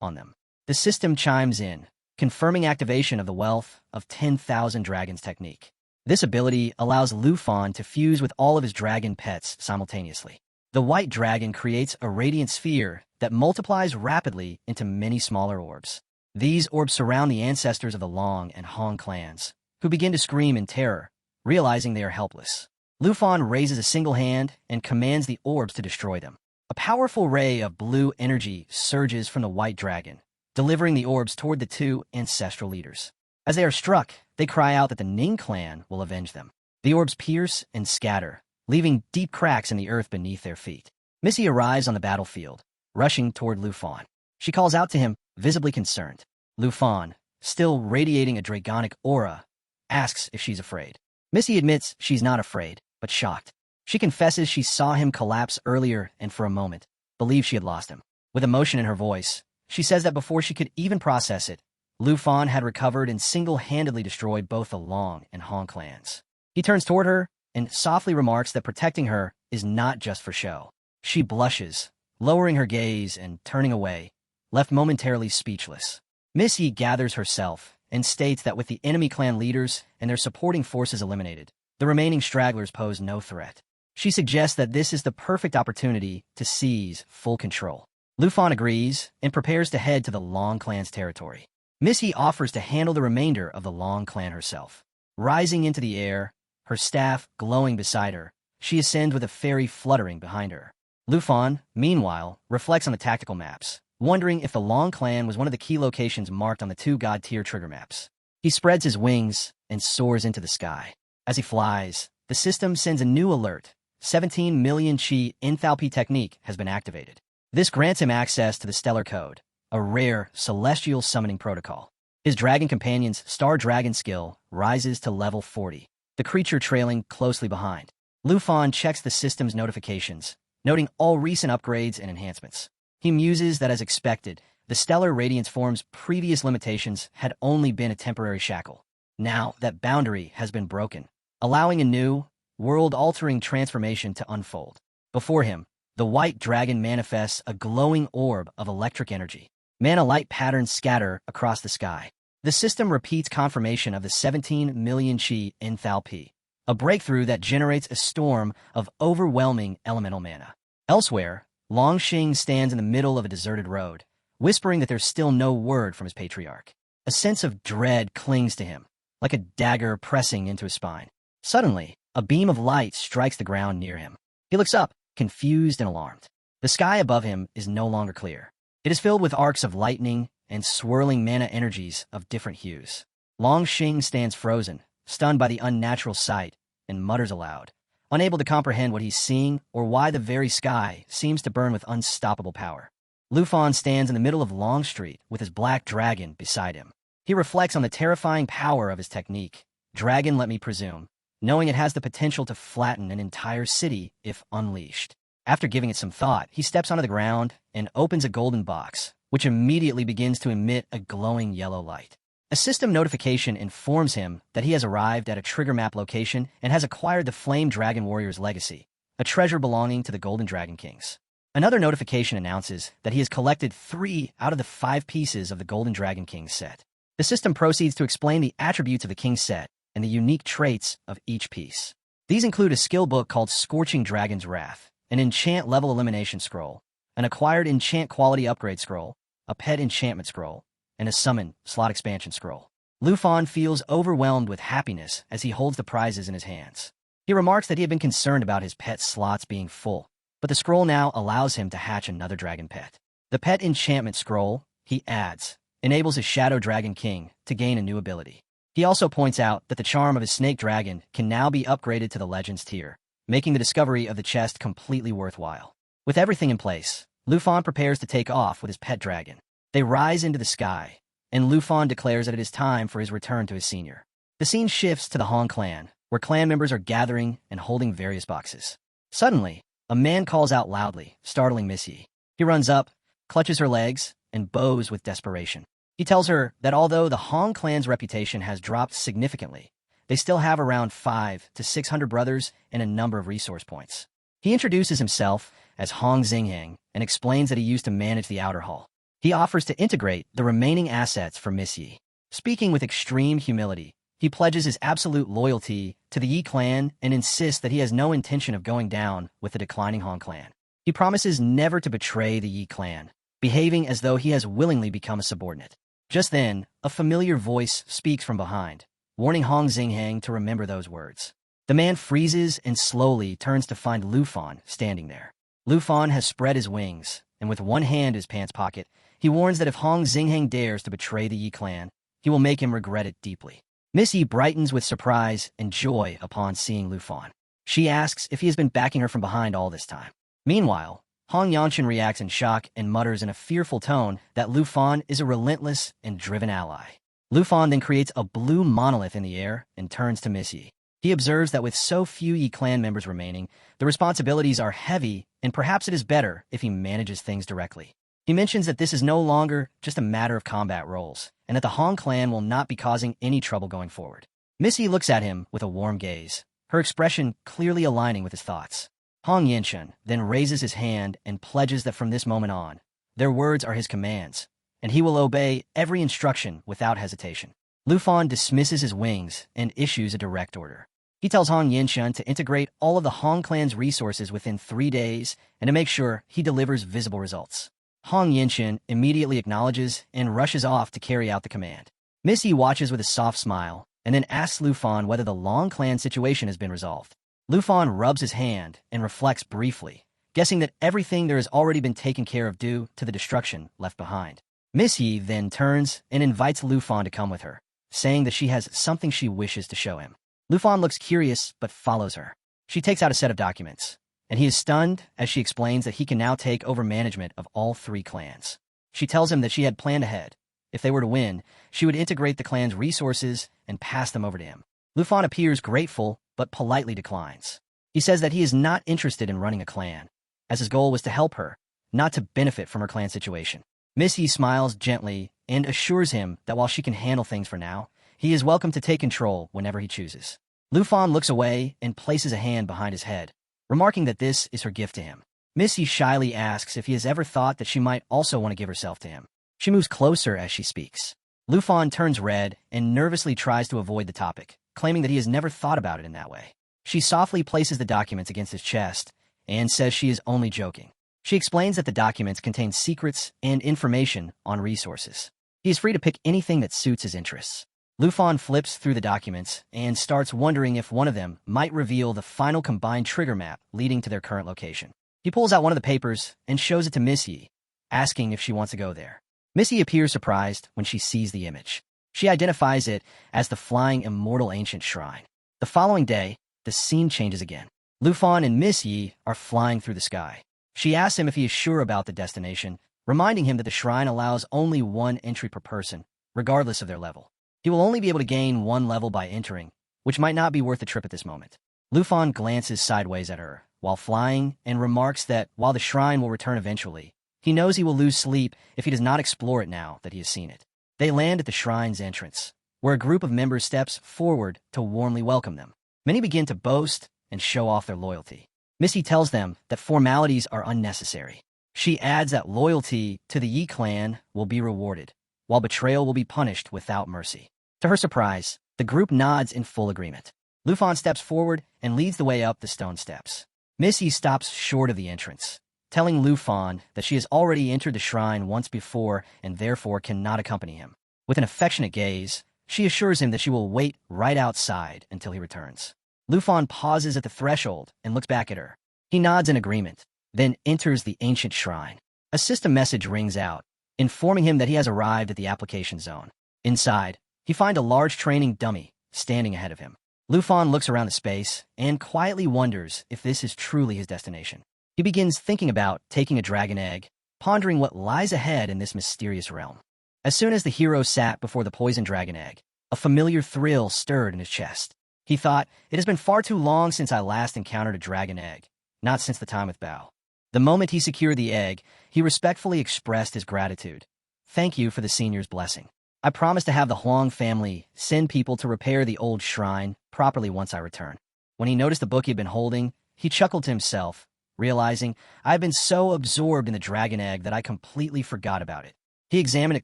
Speaker 1: on them. The system chimes in, confirming activation of the Wealth of 10,000 Dragons technique. This ability allows Lufan to fuse with all of his dragon pets simultaneously. The white dragon creates a radiant sphere that multiplies rapidly into many smaller orbs. These orbs surround the ancestors of the Long and Hong clans, who begin to scream in terror, realizing they are helpless. Lufan raises a single hand and commands the orbs to destroy them. A powerful ray of blue energy surges from the white dragon, delivering the orbs toward the 2 ancestral leaders. As they are struck, they cry out that the Ning clan will avenge them. The orbs pierce and scatter, leaving deep cracks in the earth beneath their feet. Missy arrives on the battlefield, rushing toward Lufan. She calls out to him, visibly concerned. Lufan, still radiating a dragonic aura, asks if she's afraid. Missy admits she's not afraid, but shocked. She confesses she saw him collapse earlier and for a moment, believed she had lost him. With emotion in her voice, she says that before she could even process it, Lufan had recovered and single-handedly destroyed both the Long and Hong clans. He turns toward her and softly remarks that protecting her is not just for show. She blushes, lowering her gaze and turning away, left momentarily speechless. Missy gathers herself and states that with the enemy clan leaders and their supporting forces eliminated, the remaining stragglers pose no threat. She suggests that this is the perfect opportunity to seize full control. Lufan agrees and prepares to head to the Long clan's territory. Missy offers to handle the remainder of the Long clan herself. Rising into the air, her staff glowing beside her, she ascends with a fairy fluttering behind her. Lufan, meanwhile, reflects on the tactical maps, wondering if the Long clan was one of the key locations marked on the 2 god-tier trigger maps. He spreads his wings and soars into the sky. As he flies, the system sends a new alert. 17 million chi enthalpy technique has been activated. This grants him access to the Stellar Code, a rare celestial summoning protocol. His dragon companion's Star Dragon skill rises to level 40, the creature trailing closely behind. Lufan checks the system's notifications, noting all recent upgrades and enhancements. He muses that as expected, the Stellar Radiance form's previous limitations had only been a temporary shackle. Now that boundary has been broken, allowing a new, world-altering transformation to unfold. Before him, the white dragon manifests a glowing orb of electric energy. Mana light patterns scatter across the sky. The system repeats confirmation of the 17 million chi enthalpy, a breakthrough that generates a storm of overwhelming elemental mana. Elsewhere, Longxing stands in the middle of a deserted road, whispering that there's still no word from his patriarch. A sense of dread clings to him, like a dagger pressing into his spine. Suddenly, a beam of light strikes the ground near him. He looks up, confused and alarmed. The sky above him is no longer clear. It is filled with arcs of lightning and swirling mana energies of different hues. Longxing stands frozen, stunned by the unnatural sight, and mutters aloud, unable to comprehend what he's seeing or why the very sky seems to burn with unstoppable power. Lufan stands in the middle of Long Street with his black dragon beside him. He reflects on the terrifying power of his technique. Dragon, let me presume, knowing it has the potential to flatten an entire city if unleashed. After giving it some thought, he steps onto the ground and opens a golden box, which immediately begins to emit a glowing yellow light. A system notification informs him that he has arrived at a trigger map location and has acquired the Flame Dragon Warrior's legacy, a treasure belonging to the Golden Dragon Kings. Another notification announces that he has collected 3 out of the 5 pieces of the Golden Dragon King set. The system proceeds to explain the attributes of the King set and the unique traits of each piece. These include a skill book called Scorching Dragon's Wrath, an enchant level elimination scroll, an acquired enchant quality upgrade scroll, a pet enchantment scroll, and a summon slot expansion scroll. Lufan feels overwhelmed with happiness as he holds the prizes in his hands. He remarks that he had been concerned about his pet slots being full, but the scroll now allows him to hatch another dragon pet. The pet enchantment scroll, he adds, enables his Shadow Dragon King to gain a new ability. He also points out that the charm of his snake dragon can now be upgraded to the Legends tier, making the discovery of the chest completely worthwhile. With everything in place, Lufon prepares to take off with his pet dragon. They rise into the sky, and Lufon declares that it is time for his return to his senior. The scene shifts to the Hong clan, where clan members are gathering and holding various boxes. Suddenly, a man calls out loudly, startling Miss Yi. He runs up, clutches her legs, and bows with desperation. He tells her that although the Hong clan's reputation has dropped significantly, they still have around 500 to 600 brothers and a number of resource points. He introduces himself as Hong Xinghang and explains that he used to manage the outer hall. He offers to integrate the remaining assets for Miss Yi. Speaking with extreme humility, he pledges his absolute loyalty to the Yi clan and insists that he has no intention of going down with the declining Hong clan. He promises never to betray the Yi clan, behaving as though he has willingly become a subordinate. Just then, a familiar voice speaks from behind, warning Hong Xinghang to remember those words. The man freezes and slowly turns to find Lufon standing there. Lufon has spread his wings, and with one hand in his pants pocket, he warns that if Hong Xinghang dares to betray the Yi clan, he will make him regret it deeply. Miss Yi brightens with surprise and joy upon seeing Lufon. She asks if he has been backing her from behind all this time. Meanwhile, Hong Yanshan reacts in shock and mutters in a fearful tone that Lufon is a relentless and driven ally. Lufon then creates a blue monolith in the air and turns to Miss Yi. He observes that with so few Yi clan members remaining, the responsibilities are heavy and perhaps it is better if he manages things directly. He mentions that this is no longer just a matter of combat roles, and that the Hong clan will not be causing any trouble going forward. Miss Yi looks at him with a warm gaze, her expression clearly aligning with his thoughts. Hong Yanshan then raises his hand and pledges that from this moment on, their words are his commands, and he will obey every instruction without hesitation. Lufon dismisses his wings and issues a direct order. He tells Hong Yanshan to integrate all of the Hong clan's resources within 3 days and to make sure he delivers visible results. Hong Yanshan immediately acknowledges and rushes off to carry out the command. Miss Yi watches with a soft smile and then asks Lufon whether the Long clan situation has been resolved. Lufon rubs his hand and reflects briefly, guessing that everything there has already been taken care of due to the destruction left behind. Miss Yi then turns and invites Lufon to come with her, saying that she has something she wishes to show him. Lufon looks curious but follows her. She takes out a set of documents, and he is stunned as she explains that he can now take over management of all 3 clans. She tells him that she had planned ahead. If they were to win, she would integrate the clan's resources and pass them over to him. Lufon appears grateful but politely declines. He says that he is not interested in running a clan, as his goal was to help her, not to benefit from her clan situation. Miss Yi smiles gently and assures him that while she can handle things for now, he is welcome to take control whenever he chooses. Lufon looks away and places a hand behind his head, remarking that this is her gift to him. Miss Yi shyly asks if he has ever thought that she might also want to give herself to him. She moves closer as she speaks. Lufon turns red and nervously tries to avoid the topic, claiming that he has never thought about it in that way. She softly places the documents against his chest and says she is only joking. She explains that the documents contain secrets and information on resources. He is free to pick anything that suits his interests. Lufon flips through the documents and starts wondering if one of them might reveal the final combined trigger map leading to their current location. He pulls out one of the papers and shows it to Miss Yi, asking if she wants to go there. Miss Yi appears surprised when she sees the image. She identifies it as the Flying Immortal Ancient Shrine. The following day, the scene changes again. Lufon and Miss Yi are flying through the sky. She asks him if he is sure about the destination, reminding him that the shrine allows only 1 entry per person, regardless of their level. He will only be able to gain 1 level by entering, which might not be worth the trip at this moment. Lufon glances sideways at her while flying and remarks that while the shrine will return eventually, he knows he will lose sleep if he does not explore it now that he has seen it. They land at the shrine's entrance, where a group of members steps forward to warmly welcome them. Many begin to boast and show off their loyalty. Miss Yi tells them that formalities are unnecessary. She adds that loyalty to the Yi clan will be rewarded, while betrayal will be punished without mercy. To her surprise, the group nods in full agreement. Lufon steps forward and leads the way up the stone steps. Miss Yi stops short of the entrance, telling Lufon that she has already entered the shrine once before and therefore cannot accompany him. With an affectionate gaze, she assures him that she will wait right outside until he returns. Lufon pauses at the threshold and looks back at her. He nods in agreement, then enters the ancient shrine. A system message rings out, informing him that he has arrived at the application zone. Inside, he finds a large training dummy standing ahead of him. Lu Fan looks around the space and quietly wonders if this is truly his destination. He begins thinking about taking a dragon egg, pondering what lies ahead in this mysterious realm. As soon as the hero sat before the poison dragon egg, a familiar thrill stirred in his chest. He thought, it has been far too long since I last encountered a dragon egg, not since the time with Bao. The moment he secured the egg, he respectfully expressed his gratitude. Thank you for the senior's blessing. I promise to have the Huang family send people to repair the old shrine properly once I return. When he noticed the book he had been holding, he chuckled to himself, realizing, I have been so absorbed in the dragon egg that I completely forgot about it. He examined it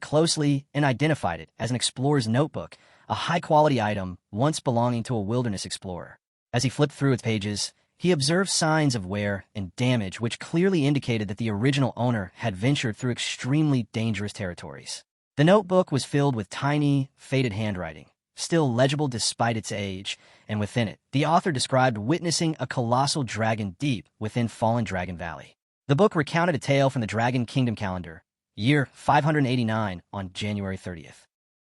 Speaker 1: closely and identified it as an explorer's notebook, a high-quality item once belonging to a wilderness explorer. As he flipped through its pages, he observed signs of wear and damage which clearly indicated that the original owner had ventured through extremely dangerous territories. The notebook was filled with tiny, faded handwriting, still legible despite its age, and within it, the author described witnessing a colossal dragon deep within Fallen Dragon Valley. The book recounted a tale from the Dragon Kingdom calendar, year 589 on January 30th.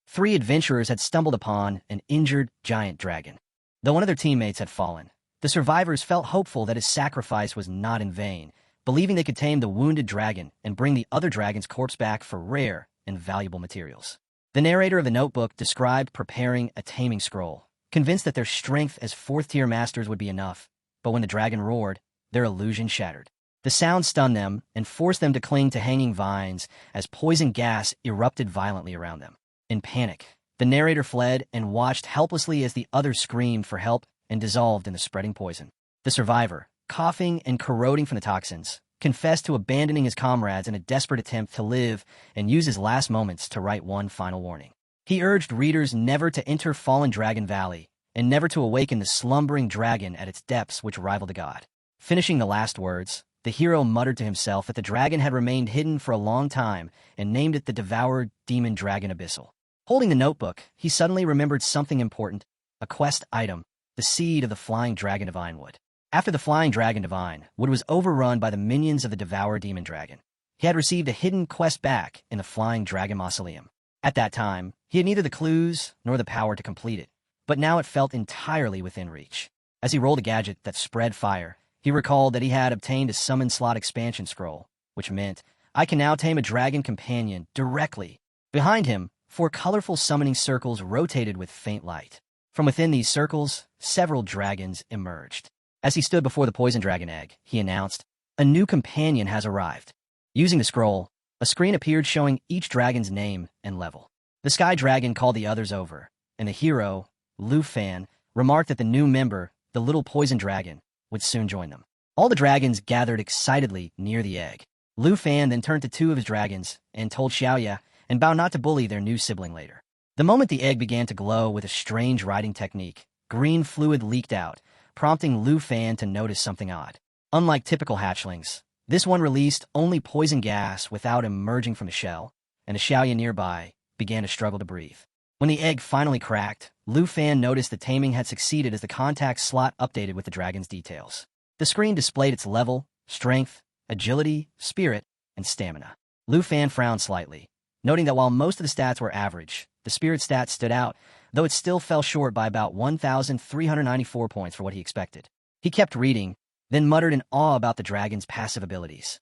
Speaker 1: 3 adventurers had stumbled upon an injured giant dragon. Though one of their teammates had fallen, the survivors felt hopeful that his sacrifice was not in vain, believing they could tame the wounded dragon and bring the other dragon's corpse back for rare and valuable materials. The narrator of the notebook described preparing a taming scroll, convinced that their strength as 4th-tier masters would be enough, but when the dragon roared, their illusion shattered. The sound stunned them and forced them to cling to hanging vines as poison gas erupted violently around them. In panic, the narrator fled and watched helplessly as the others screamed for help and dissolved in the spreading poison. The survivor, coughing and corroding from the toxins, confessed to abandoning his comrades in a desperate attempt to live and use his last moments to write one final warning. He urged readers never to enter Fallen Dragon Valley and never to awaken the slumbering dragon at its depths which rivaled a god. Finishing the last words, the hero muttered to himself that the dragon had remained hidden for a long time and named it the Devoured Demon Dragon Abyssal. Holding the notebook, he suddenly remembered something important, a quest item, the seed of the Flying Dragon Divine Wood. After the Flying Dragon Divine Wood was overrun by the minions of the Devoured Demon Dragon, he had received a hidden quest back in the Flying Dragon Mausoleum. At that time, he had neither the clues nor the power to complete it, but now it felt entirely within reach. As he rolled a gadget that spread fire, he recalled that he had obtained a summon slot expansion scroll, which meant, I can now tame a dragon companion directly. Behind him, 4 colorful summoning circles rotated with faint light. From within these circles, several dragons emerged. As he stood before the poison dragon egg, he announced, a new companion has arrived. Using the scroll, a screen appeared showing each dragon's name and level. The sky dragon called the others over, and the hero, Lu Fan, remarked that the new member, the little poison dragon, would soon join them. All the dragons gathered excitedly near the egg. Lu Fan then turned to 2 of his dragons and told Xiaoya and Bao not to bully their new sibling later. The moment the egg began to glow with a strange writing technique, green fluid leaked out, prompting Lu Fan to notice something odd. Unlike typical hatchlings, this one released only poison gas without emerging from the shell, and the Xiaoya nearby began to struggle to breathe. When the egg finally cracked, Lu Fan noticed the taming had succeeded as the contact slot updated with the dragon's details. The screen displayed its level, strength, agility, spirit, and stamina. Lu Fan frowned slightly, noting that while most of the stats were average, the spirit stat stood out, though it still fell short by about 1,394 points for what he expected. He kept reading, then muttered in awe about the dragon's passive abilities.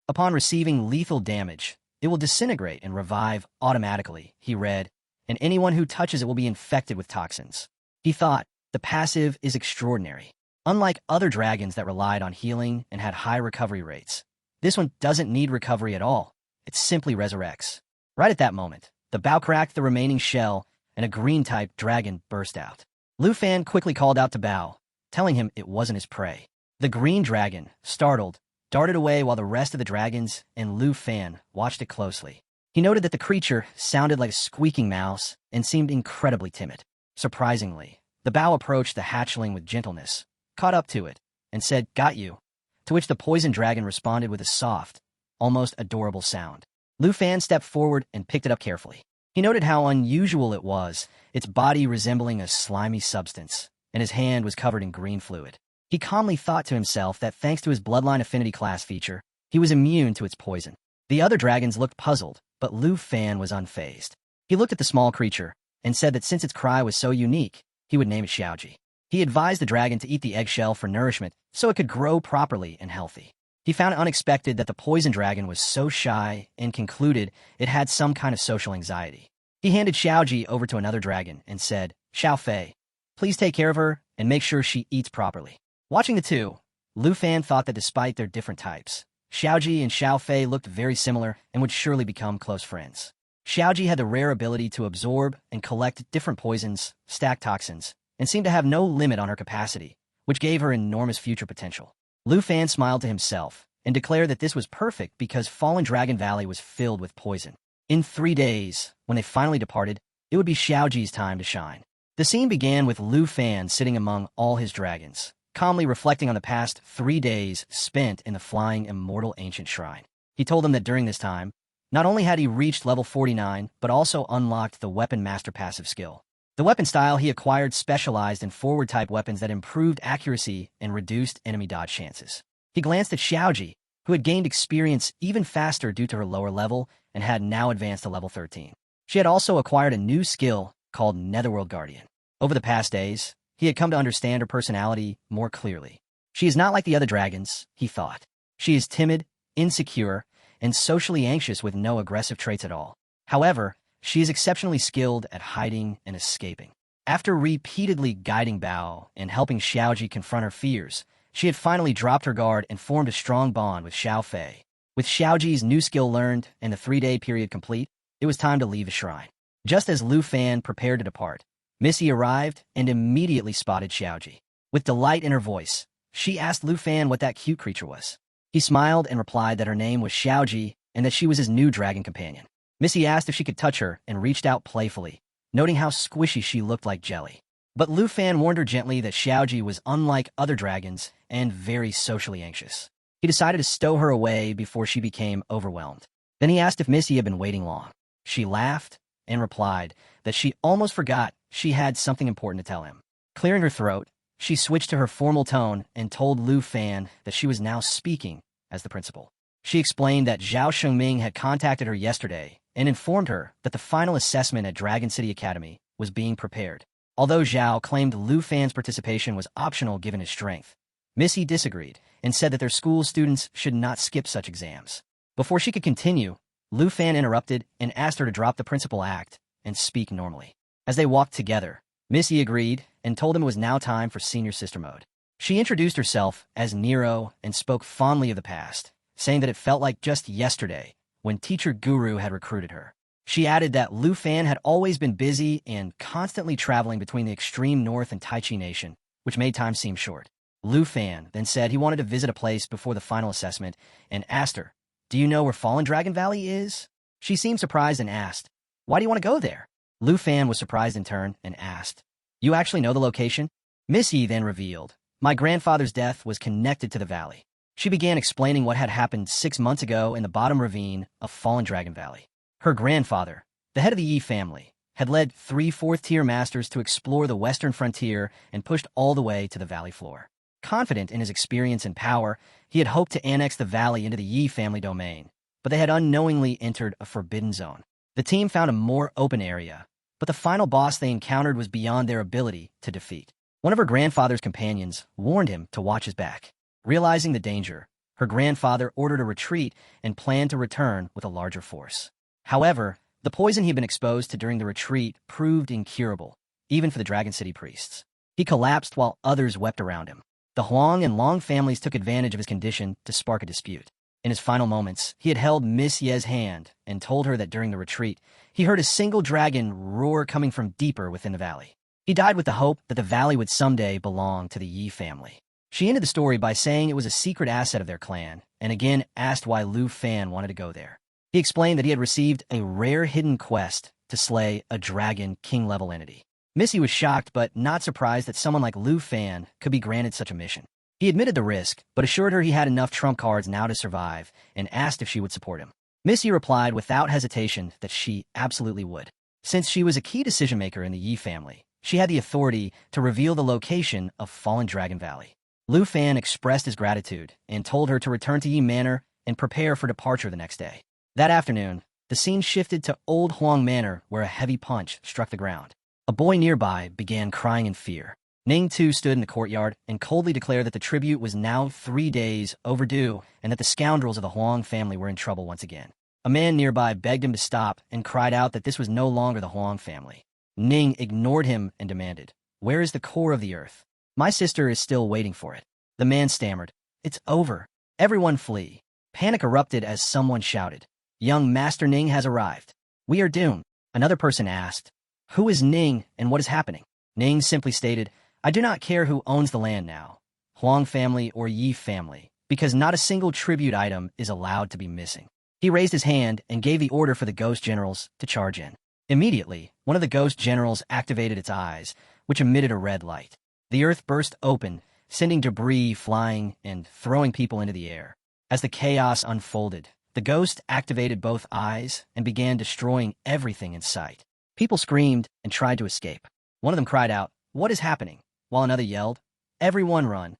Speaker 1: Upon receiving lethal damage, it will disintegrate and revive automatically, he read, and anyone who touches it will be infected with toxins. He thought, the passive is extraordinary. Unlike other dragons that relied on healing and had high recovery rates, this one doesn't need recovery at all. It simply resurrects. Right at that moment, the bow cracked the remaining shell, and a green-type dragon burst out. Lu Fan quickly called out to Bao, telling him it wasn't his prey. The green dragon, startled, darted away while the rest of the dragons and Lu Fan watched it closely. He noted that the creature sounded like a squeaking mouse and seemed incredibly timid. Surprisingly, the Bao approached the hatchling with gentleness, caught up to it, and said, "Got you," to which the poison dragon responded with a soft, almost adorable sound. Lu Fan stepped forward and picked it up carefully. He noted how unusual it was, its body resembling a slimy substance, and his hand was covered in green fluid. He calmly thought to himself that thanks to his bloodline affinity class feature, he was immune to its poison. The other dragons looked puzzled, but Lu Fan was unfazed. He looked at the small creature, and said that since its cry was so unique, he would name it Xiaoji. He advised the dragon to eat the eggshell for nourishment so it could grow properly and healthy. He found it unexpected that the poison dragon was so shy and concluded it had some kind of social anxiety. He handed Xiaoji over to another dragon and said, "Xiao Fei, please take care of her and make sure she eats properly." Watching the two, Lu Fan thought that despite their different types, Xiaoji and Xiao Fei looked very similar and would surely become close friends. Xiaoji had the rare ability to absorb and collect different poisons, stack toxins, and seemed to have no limit on her capacity, which gave her enormous future potential. Lu Fan smiled to himself and declared that this was perfect because Fallen Dragon Valley was filled with poison. In 3 days, when they finally departed, it would be Xiaoji's time to shine. The scene began with Lu Fan sitting among all his dragons, calmly reflecting on the past 3 days spent in the flying immortal ancient shrine. He told them that during this time, not only had he reached level 49, but also unlocked the Weapon Master passive skill. The weapon style he acquired specialized in forward-type weapons that improved accuracy and reduced enemy dodge chances. He glanced at Xiaoji, who had gained experience even faster due to her lower level and had now advanced to level 13. She had also acquired a new skill called Netherworld Guardian. Over the past days, he had come to understand her personality more clearly. She is not like the other dragons, he thought. She is timid, insecure, and socially anxious with no aggressive traits at all. However, she is exceptionally skilled at hiding and escaping. After repeatedly guiding Bao and helping Xiaoji confront her fears, she had finally dropped her guard and formed a strong bond with Xiao Fei. With Xiaoji's new skill learned and the 3-day period complete, it was time to leave the shrine. Just as Lu Fan prepared to depart, Missy arrived and immediately spotted Xiaoji. With delight in her voice, she asked Lu Fan what that cute creature was. He smiled and replied that her name was Xiaoji and that she was his new dragon companion. Missy asked if she could touch her and reached out playfully, noting how squishy she looked like jelly. But Lu Fan warned her gently that Xiaoji was unlike other dragons and very socially anxious. He decided to stow her away before she became overwhelmed. Then he asked if Missy had been waiting long. She laughed and replied that she almost forgot she had something important to tell him. Clearing her throat, she switched to her formal tone and told Lu Fan that she was now speaking as the principal. She explained that Zhao Shengming had contacted her yesterday and informed her that the final assessment at Dragon City Academy was being prepared. Although Zhao claimed Lu Fan's participation was optional given his strength, Missy disagreed and said that their school students should not skip such exams. Before she could continue, Lu Fan interrupted and asked her to drop the principal act and speak normally. As they walked together, Missy agreed and told him it was now time for senior sister mode. She introduced herself as Nero and spoke fondly of the past, saying that it felt like just yesterday when teacher Guru had recruited her. She added that Lu Fan had always been busy and constantly traveling between the extreme north and Taichi Nation, which made time seem short. Lu Fan then said he wanted to visit a place before the final assessment and asked her, "Do you know where Fallen Dragon Valley is?" She seemed surprised and asked, "Why do you want to go there?" Lu Fan was surprised in turn and asked, "You actually know the location?" Missy then revealed, "My grandfather's death was connected to the valley." She began explaining what had happened 6 months ago in the bottom ravine of Fallen Dragon Valley. Her grandfather, the head of the Yi family, had led 3 fourth-tier masters to explore the western frontier and pushed all the way to the valley floor. Confident in his experience and power, he had hoped to annex the valley into the Yi family domain, but they had unknowingly entered a forbidden zone. The team found a more open area, but the final boss they encountered was beyond their ability to defeat. One of her grandfather's companions warned him to watch his back. Realizing the danger, her grandfather ordered a retreat and planned to return with a larger force. However, the poison he'd been exposed to during the retreat proved incurable, even for the Dragon City priests. He collapsed while others wept around him. The Huang and Long families took advantage of his condition to spark a dispute. In his final moments, he had held Miss Ye's hand and told her that during the retreat, he heard a single dragon roar coming from deeper within the valley. He died with the hope that the valley would someday belong to the Yi family. She ended the story by saying it was a secret asset of their clan, and again asked why Lu Fan wanted to go there. He explained that he had received a rare hidden quest to slay a dragon king-level entity. Missy was shocked but not surprised that someone like Lu Fan could be granted such a mission. He admitted the risk, but assured her he had enough trump cards now to survive, and asked if she would support him. Missy replied without hesitation that she absolutely would. Since she was a key decision-maker in the Yi family, she had the authority to reveal the location of Fallen Dragon Valley. Lu Fan expressed his gratitude and told her to return to Yi Manor and prepare for departure the next day. That afternoon, the scene shifted to Old Huang Manor, where a heavy punch struck the ground. A boy nearby began crying in fear. Ning too stood in the courtyard and coldly declared that the tribute was now 3 days overdue and that the scoundrels of the Huang family were in trouble once again. A man nearby begged him to stop and cried out that this was no longer the Huang family. Ning ignored him and demanded, "Where is the core of the earth? My sister is still waiting for it." The man stammered, "It's over. Everyone flee." Panic erupted as someone shouted, "Young Master Ning has arrived. We are doomed." Another person asked, "Who is Ning and what is happening?" Ning simply stated, "I do not care who owns the land now, Huang family or Yi family, because not a single tribute item is allowed to be missing." He raised his hand and gave the order for the ghost generals to charge in. Immediately, one of the ghost generals activated its eyes, which emitted a red light. The earth burst open, sending debris flying and throwing people into the air. As the chaos unfolded, the ghost activated both eyes and began destroying everything in sight. People screamed and tried to escape. One of them cried out, "What is happening?" while another yelled, "Everyone run."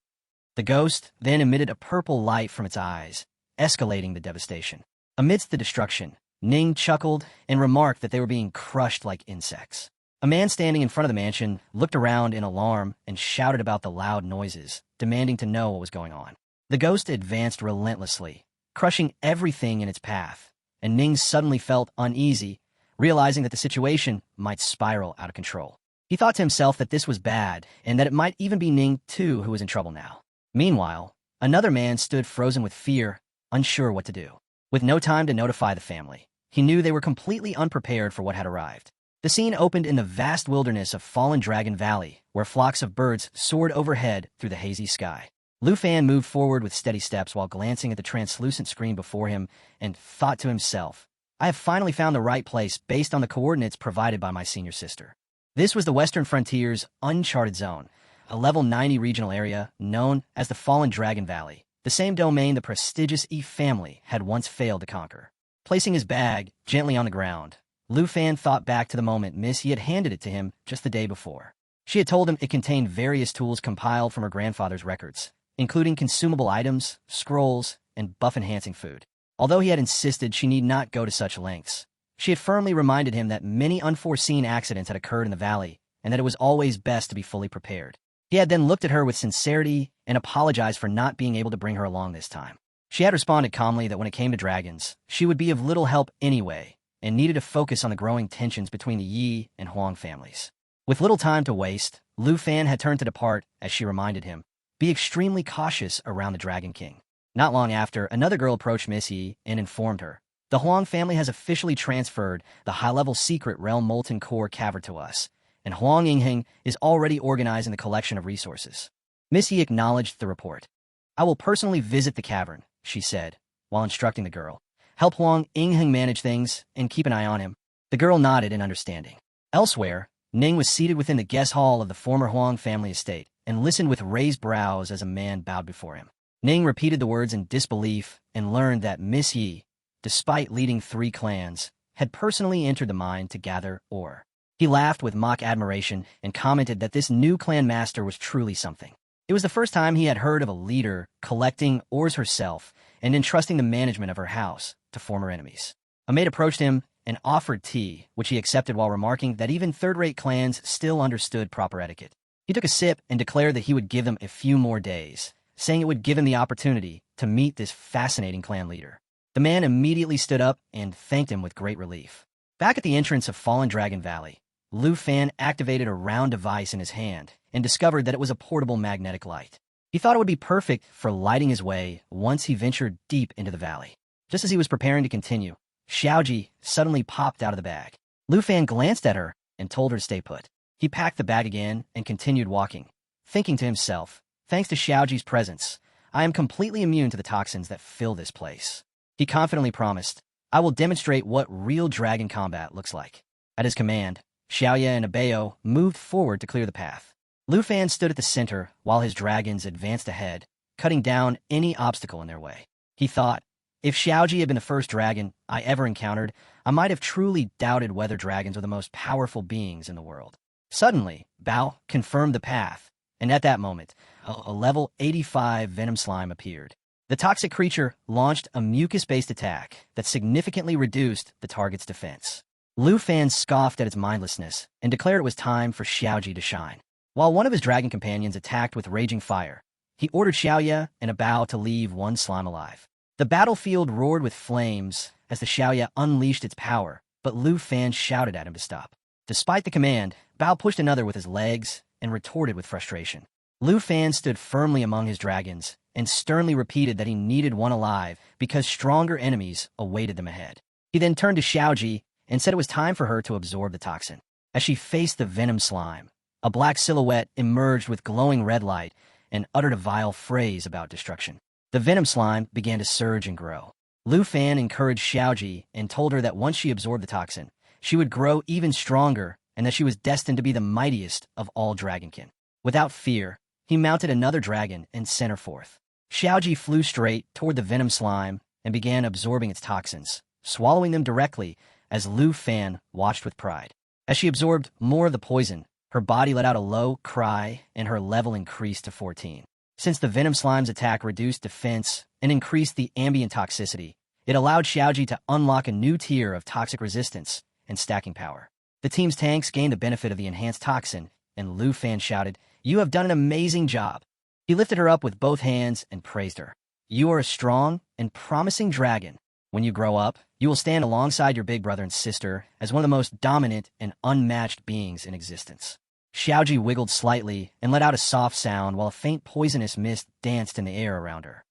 Speaker 1: The ghost then emitted a purple light from its eyes, escalating the devastation. Amidst the destruction, Ning chuckled and remarked that they were being crushed like insects. A man standing in front of the mansion looked around in alarm and shouted about the loud noises, demanding to know what was going on. The ghost advanced relentlessly, crushing everything in its path, and Ning suddenly felt uneasy, realizing that the situation might spiral out of control. He thought to himself that this was bad, and that it might even be Ning too who was in trouble now. Meanwhile, another man stood frozen with fear, unsure what to do. With no time to notify the family, he knew they were completely unprepared for what had arrived. The scene opened in the vast wilderness of Fallen Dragon Valley, where flocks of birds soared overhead through the hazy sky. Lu Fan moved forward with steady steps while glancing at the translucent screen before him and thought to himself, "I have finally found the right place based on the coordinates provided by my senior sister." This was the Western Frontier's uncharted zone, a level 90 regional area known as the Fallen Dragon Valley, the same domain the prestigious Yi family had once failed to conquer. Placing his bag gently on the ground, Lu Fan thought back to the moment Miss Yi had handed it to him just the day before. She had told him it contained various tools compiled from her grandfather's records, including consumable items, scrolls, and buff-enhancing food. Although he had insisted she need not go to such lengths, she had firmly reminded him that many unforeseen accidents had occurred in the valley and that it was always best to be fully prepared. He had then looked at her with sincerity and apologized for not being able to bring her along this time. She had responded calmly that when it came to dragons, she would be of little help anyway, and needed to focus on the growing tensions between the Yi and Huang families. With little time to waste, Lu Fan had turned to depart as she reminded him, "Be extremely cautious around the Dragon King." Not long after, another girl approached Miss Yi and informed her, "The Huang family has officially transferred the high-level secret Realm Molten Core cavern to us, and Huang Yingheng is already organizing the collection of resources." Miss Yi acknowledged the report. "I will personally visit the cavern," she said, while instructing the girl. "Help Huang Yingheng manage things and keep an eye on him." The girl nodded in understanding. Elsewhere, Ning was seated within the guest hall of the former Huang family estate and listened with raised brows as a man bowed before him. Ning repeated the words in disbelief and learned that Miss Yi, despite leading 3 clans, had personally entered the mine to gather ore. He laughed with mock admiration and commented that this new clan master was truly something. It was the first time he had heard of a leader collecting ores herself and entrusting the management of her house to former enemies. A maid approached him and offered tea, which he accepted while remarking that even third-rate clans still understood proper etiquette. He took a sip and declared that he would give them a few more days, saying it would give him the opportunity to meet this fascinating clan leader. The man immediately stood up and thanked him with great relief. Back at the entrance of Fallen Dragon Valley, Lu Fan activated a round device in his hand and discovered that it was a portable magnetic light. He thought it would be perfect for lighting his way once he ventured deep into the valley. Just as he was preparing to continue, Xiaoji suddenly popped out of the bag. Lu Fan glanced at her and told her to stay put. He packed the bag again and continued walking, thinking to himself, "Thanks to Xiaoji's presence, I am completely immune to the toxins that fill this place." He confidently promised, "I will demonstrate what real dragon combat looks like." At his command, Xiaoye and Abayo moved forward to clear the path. Lu Fan stood at the center while his dragons advanced ahead, cutting down any obstacle in their way. He thought, if Xiaoji had been the first dragon I ever encountered, I might have truly doubted whether dragons are the most powerful beings in the world. Suddenly, Bao confirmed the path, and at that moment, a level 85 venom slime appeared. The toxic creature launched a mucus-based attack that significantly reduced the target's defense. Lu Fan scoffed at its mindlessness and declared it was time for Xiaoji to shine. While one of his dragon companions attacked with raging fire, he ordered Xiaoya and a Bao to leave one slime alive. The battlefield roared with flames as the Xiaoya unleashed its power, but Lu Fan shouted at him to stop. Despite the command, Bao pushed another with his legs and retorted with frustration. Lu Fan stood firmly among his dragons and sternly repeated that he needed one alive because stronger enemies awaited them ahead. He then turned to Xiaoji and said it was time for her to absorb the toxin. As she faced the venom slime, a black silhouette emerged with glowing red light and uttered a vile phrase about destruction. The venom slime began to surge and grow. Lu Fan encouraged Xiaoji and told her that once she absorbed the toxin, she would grow even stronger and that she was destined to be the mightiest of all dragonkin. Without fear, he mounted another dragon and sent her forth. Xiaoji flew straight toward the venom slime and began absorbing its toxins, swallowing them directly as Lu Fan watched with pride. As she absorbed more of the poison, her body let out a low cry and her level increased to 14. Since the venom slime's attack reduced defense and increased the ambient toxicity, it allowed Xiaoji to unlock a new tier of toxic resistance and stacking power. The team's tanks gained the benefit of the enhanced toxin, and Lu Fan shouted, "You have done an amazing job." He lifted her up with both hands and praised her. "You are a strong and promising dragon. When you grow up, you will stand alongside your big brother and sister as one of the most dominant and unmatched beings in existence." Xiaoji wiggled slightly and let out a soft sound while a faint poisonous mist danced in the air around her.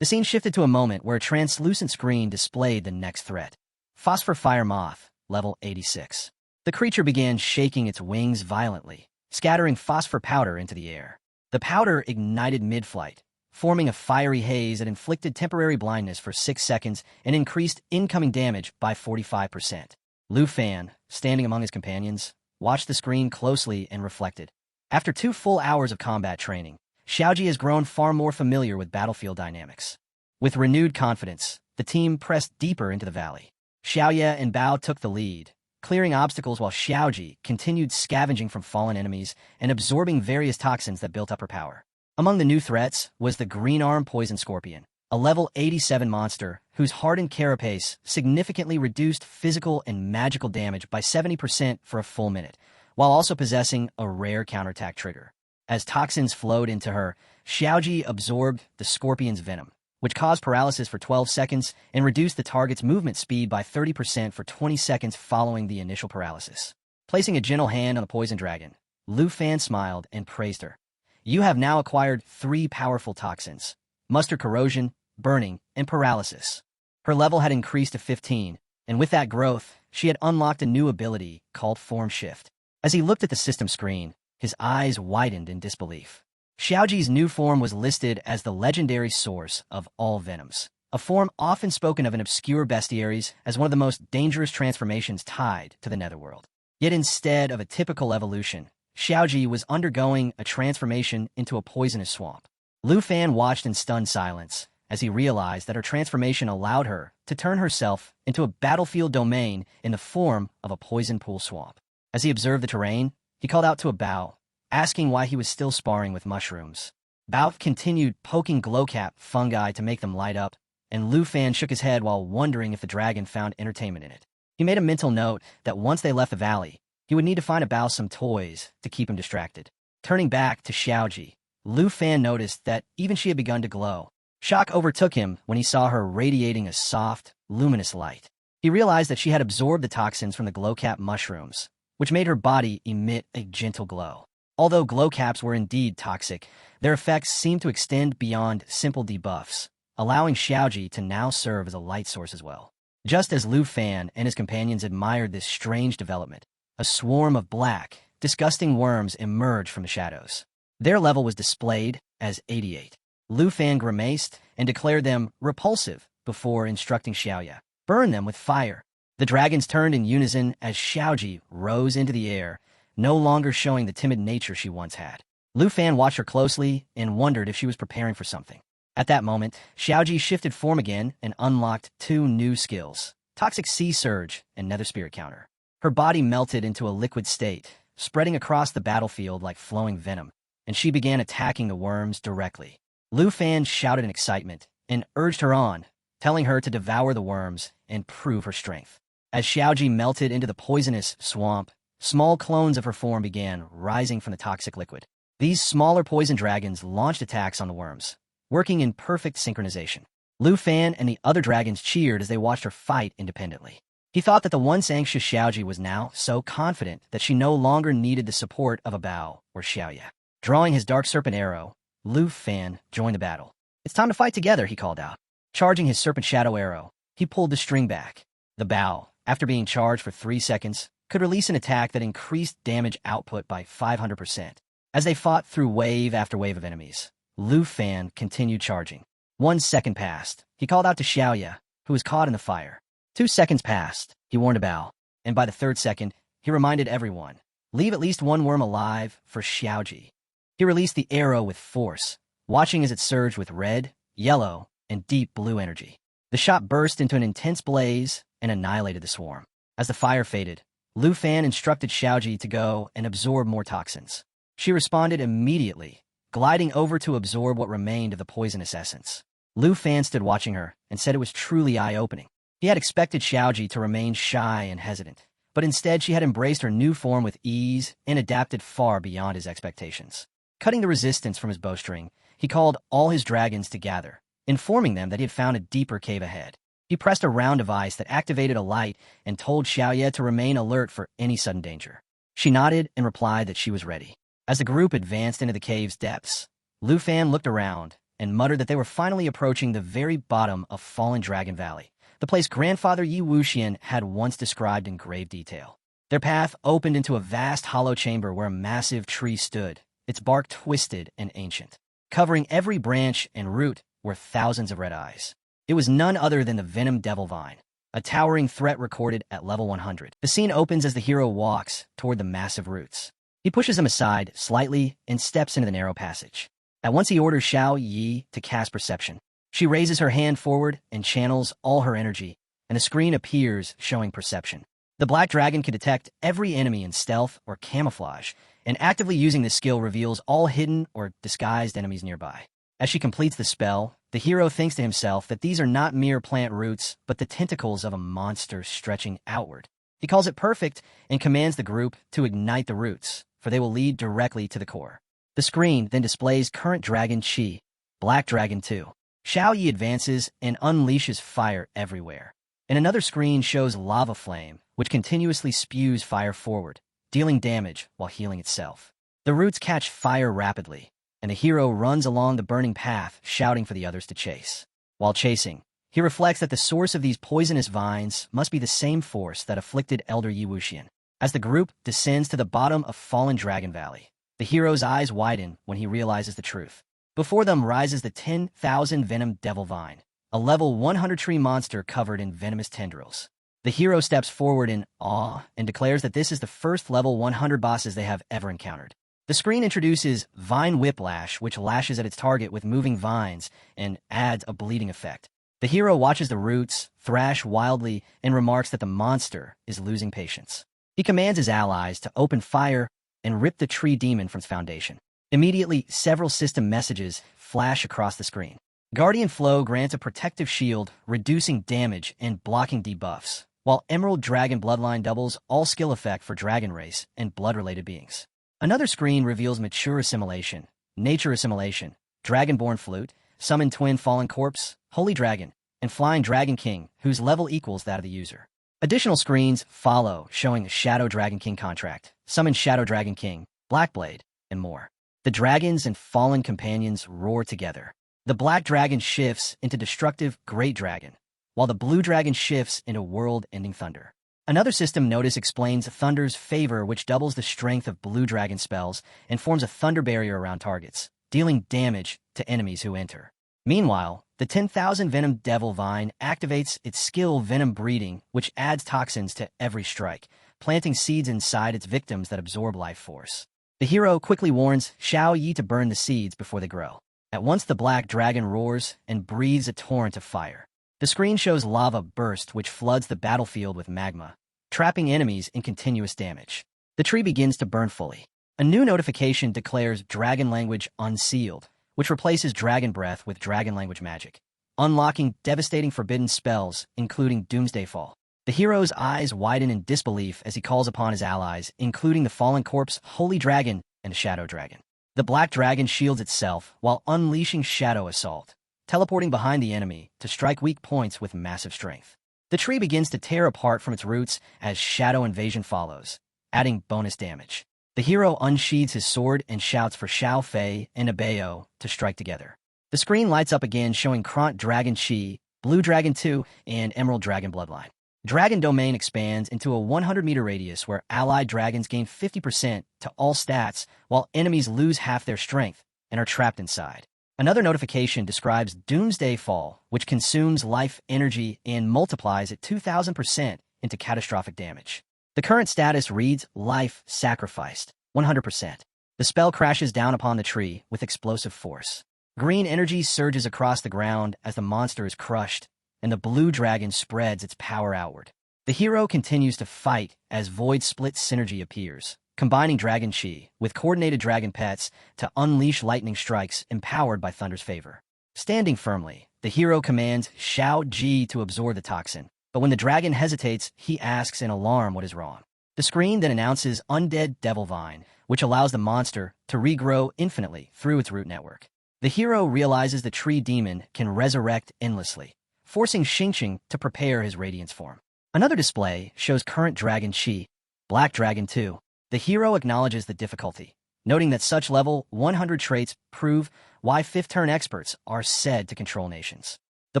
Speaker 1: The scene shifted to a moment where a translucent screen displayed the next threat. Phosphor Fire Moth, level 86. The creature began shaking its wings violently, scattering phosphor powder into the air. The powder ignited mid-flight, forming a fiery haze that inflicted temporary blindness for 6 seconds and increased incoming damage by 45%. Lu Fan, standing among his companions, watched the screen closely and reflected. After 2 full hours of combat training, Xiaoji has grown far more familiar with battlefield dynamics. With renewed confidence, the team pressed deeper into the valley. Xiaoya and Bao took the lead, clearing obstacles while Xiaoji continued scavenging from fallen enemies and absorbing various toxins that built up her power. Among the new threats was the Green Arm Poison Scorpion, a level 87 monster whose hardened carapace significantly reduced physical and magical damage by 70% for a full minute, while also possessing a rare counterattack trigger. As toxins flowed into her, Xiaoji absorbed the scorpion's venom, which caused paralysis for 12 seconds and reduced the target's movement speed by 30% for 20 seconds following the initial paralysis. Placing a gentle hand on the poison dragon, Lu Fan smiled and praised her. "You have now acquired 3 powerful toxins: Muster Corrosion, Burning, and Paralysis." Her level had increased to 15, and with that growth, she had unlocked a new ability called Form Shift. As he looked at the system screen, his eyes widened in disbelief. Xiaoji's new form was listed as the legendary source of all venoms, a form often spoken of in obscure bestiaries as one of the most dangerous transformations tied to the netherworld. Yet instead of a typical evolution, Xiaoji was undergoing a transformation into a poisonous swamp. Lu Fan watched in stunned silence as he realized that her transformation allowed her to turn herself into a battlefield domain in the form of a poison pool swamp. As he observed the terrain, he called out to a Bao, asking why he was still sparring with mushrooms. Bao continued poking glowcap fungi to make them light up, and Lu Fan shook his head while wondering if the dragon found entertainment in it. He made a mental note that once they left the valley, he would need to find a Bao some toys to keep him distracted. Turning back to Xiaoji, Lu Fan noticed that even she had begun to glow. Shock overtook him when he saw her radiating a soft, luminous light. He realized that she had absorbed the toxins from the glowcap mushrooms, which made her body emit a gentle glow. Although glowcaps were indeed toxic, their effects seemed to extend beyond simple debuffs, allowing Xiaoji to now serve as a light source as well. Just as Lu Fan and his companions admired this strange development, a swarm of black, disgusting worms emerged from the shadows. Their level was displayed as 88. Lu Fan grimaced and declared them repulsive before instructing Xiaoya, "Burn them with fire." The dragons turned in unison as Xiaoji rose into the air, no longer showing the timid nature she once had. Lu Fan watched her closely and wondered if she was preparing for something. At that moment, Xiaoji shifted form again and unlocked 2 new skills: Toxic Sea Surge and Nether Spirit Counter. Her body melted into a liquid state, spreading across the battlefield like flowing venom, and she began attacking the worms directly. Lu Fan shouted in excitement and urged her on, telling her to devour the worms and prove her strength. As Xiaoji melted into the poisonous swamp, small clones of her form began rising from the toxic liquid. These smaller poison dragons launched attacks on the worms, working in perfect synchronization. Lu Fan and the other dragons cheered as they watched her fight independently. He thought that the once anxious Xiaoji was now so confident that she no longer needed the support of a Bao or Xiaoya. Drawing his dark serpent arrow, Lu Fan joined the battle. "It's time to fight together," he called out. Charging his serpent shadow arrow, he pulled the string back. The Bao, after being charged for 3 seconds, could release an attack that increased damage output by 500%. As they fought through wave after wave of enemies, Lu Fan continued charging. 1 second passed. He called out to Xiaoya, who was caught in the fire. 2 seconds passed. He warned Bao. And by the 3rd second, he reminded everyone, "Leave at least one worm alive for Xiaoji." He released the arrow with force, watching as it surged with red, yellow, and deep blue energy. The shot burst into an intense blaze and annihilated the swarm. As the fire faded, Lu Fan instructed Xiaoji to go and absorb more toxins. She responded immediately, gliding over to absorb what remained of the poisonous essence. Lu Fan stood watching her and said it was truly eye-opening. He had expected Xiaoji to remain shy and hesitant, but instead she had embraced her new form with ease and adapted far beyond his expectations. Cutting the resistance from his bowstring, he called all his dragons to gather, informing them that he had found a deeper cave ahead. He pressed a round device that activated a light and told Xiaoya to remain alert for any sudden danger. She nodded and replied that she was ready. As the group advanced into the cave's depths, Lu Fan looked around and muttered that they were finally approaching the very bottom of Fallen Dragon Valley, the place grandfather Yi Wuxian had once described in grave detail. Their path opened into a vast hollow chamber where a massive tree stood, its bark twisted and ancient. Covering every branch and root were thousands of red eyes. It was none other than the Venom Devil Vine, a towering threat recorded at level 100. The scene opens as the hero walks toward the massive roots. He pushes them aside slightly and steps into the narrow passage. At once he orders Xiao Yi to cast Perception. She raises her hand forward and channels all her energy, and the screen appears showing Perception. The black dragon can detect every enemy in stealth or camouflage, and actively using this skill reveals all hidden or disguised enemies nearby. As she completes the spell, the hero thinks to himself that these are not mere plant roots, but the tentacles of a monster stretching outward. He calls it perfect and commands the group to ignite the roots, for they will lead directly to the core. The screen then displays current dragon Qi, Black Dragon 2. Xiao Yi advances and unleashes fire everywhere. And another screen shows Lava Flame, which continuously spews fire forward, dealing damage while healing itself. The roots catch fire rapidly, and the hero runs along the burning path, shouting for the others to chase. While chasing, he reflects that the source of these poisonous vines must be the same force that afflicted Elder Yi Wuxian. As the group descends to the bottom of Fallen Dragon Valley, the hero's eyes widen when he realizes the truth. Before them rises the 10,000 Venom Devil Vine, a level 100 tree monster covered in venomous tendrils. The hero steps forward in awe and declares that this is the first level 100 bosses they have ever encountered. The screen introduces Vine Whiplash, which lashes at its target with moving vines and adds a bleeding effect. The hero watches the roots thrash wildly and remarks that the monster is losing patience. He commands his allies to open fire and rip the tree demon from its foundation. Immediately, several system messages flash across the screen. Guardian Flow grants a protective shield, reducing damage and blocking debuffs, while Emerald Dragon Bloodline doubles all skill effect for Dragon Race and blood-related beings. Another screen reveals Mature Assimilation, Nature Assimilation, Dragonborn Flute, Summon Twin Fallen Corpse, Holy Dragon, and Flying Dragon King, whose level equals that of the user. Additional screens follow, showing the Shadow Dragon King contract, Summon Shadow Dragon King, Blackblade, and more. The dragons and fallen companions roar together. The black dragon shifts into destructive Great Dragon, while the blue dragon shifts into world-ending thunder. Another system notice explains Thunder's favor, which doubles the strength of blue dragon spells and forms a thunder barrier around targets, dealing damage to enemies who enter. Meanwhile, the 10,000 Venom Devil Vine activates its skill Venom Breeding, which adds toxins to every strike, planting seeds inside its victims that absorb life force. The hero quickly warns Xiao Yi to burn the seeds before they grow. At once the black dragon roars and breathes a torrent of fire. The screen shows lava burst, which floods the battlefield with magma, trapping enemies in continuous damage. The tree begins to burn fully. A new notification declares Dragon Language Unsealed, which replaces Dragon Breath with Dragon Language Magic. unlocking devastating forbidden spells, including Doomsday Fall. The hero's eyes widen in disbelief as he calls upon his allies, including the fallen corpse, Holy Dragon, and the Shadow Dragon. The Black Dragon shields itself while unleashing Shadow Assault, teleporting behind the enemy to strike weak points with massive strength. The tree begins to tear apart from its roots as Shadow Invasion follows, adding bonus damage. The hero unsheathes his sword and shouts for Xiao Fei and Abayo to strike together. The screen lights up again showing Kront Dragon Chi, Blue Dragon 2, and Emerald Dragon Bloodline. Dragon Domain expands into a 100-meter radius where allied dragons gain 50% to all stats while enemies lose half their strength and are trapped inside. Another notification describes Doomsday Fall, which consumes life energy and multiplies at 2,000% into catastrophic damage. The current status reads Life Sacrificed, 100%. The spell crashes down upon the tree with explosive force. Green energy surges across the ground as the monster is crushed, and the blue dragon spreads its power outward. The hero continues to fight as Void Split Synergy appears, combining Dragon Chi with coordinated dragon pets to unleash lightning strikes empowered by Thunder's favor. Standing firmly, the hero commands Xiao Ji to absorb the toxin, but when the dragon hesitates, he asks in alarm what is wrong. The screen then announces Undead Devil Vine, which allows the monster to regrow infinitely through its root network. The hero realizes the tree demon can resurrect endlessly, forcing Xingqing to prepare his Radiance form. Another display shows current Dragon Chi, Black Dragon 2. The hero acknowledges the difficulty, noting that such level 100 traits prove why fifth-turn experts are said to control nations. The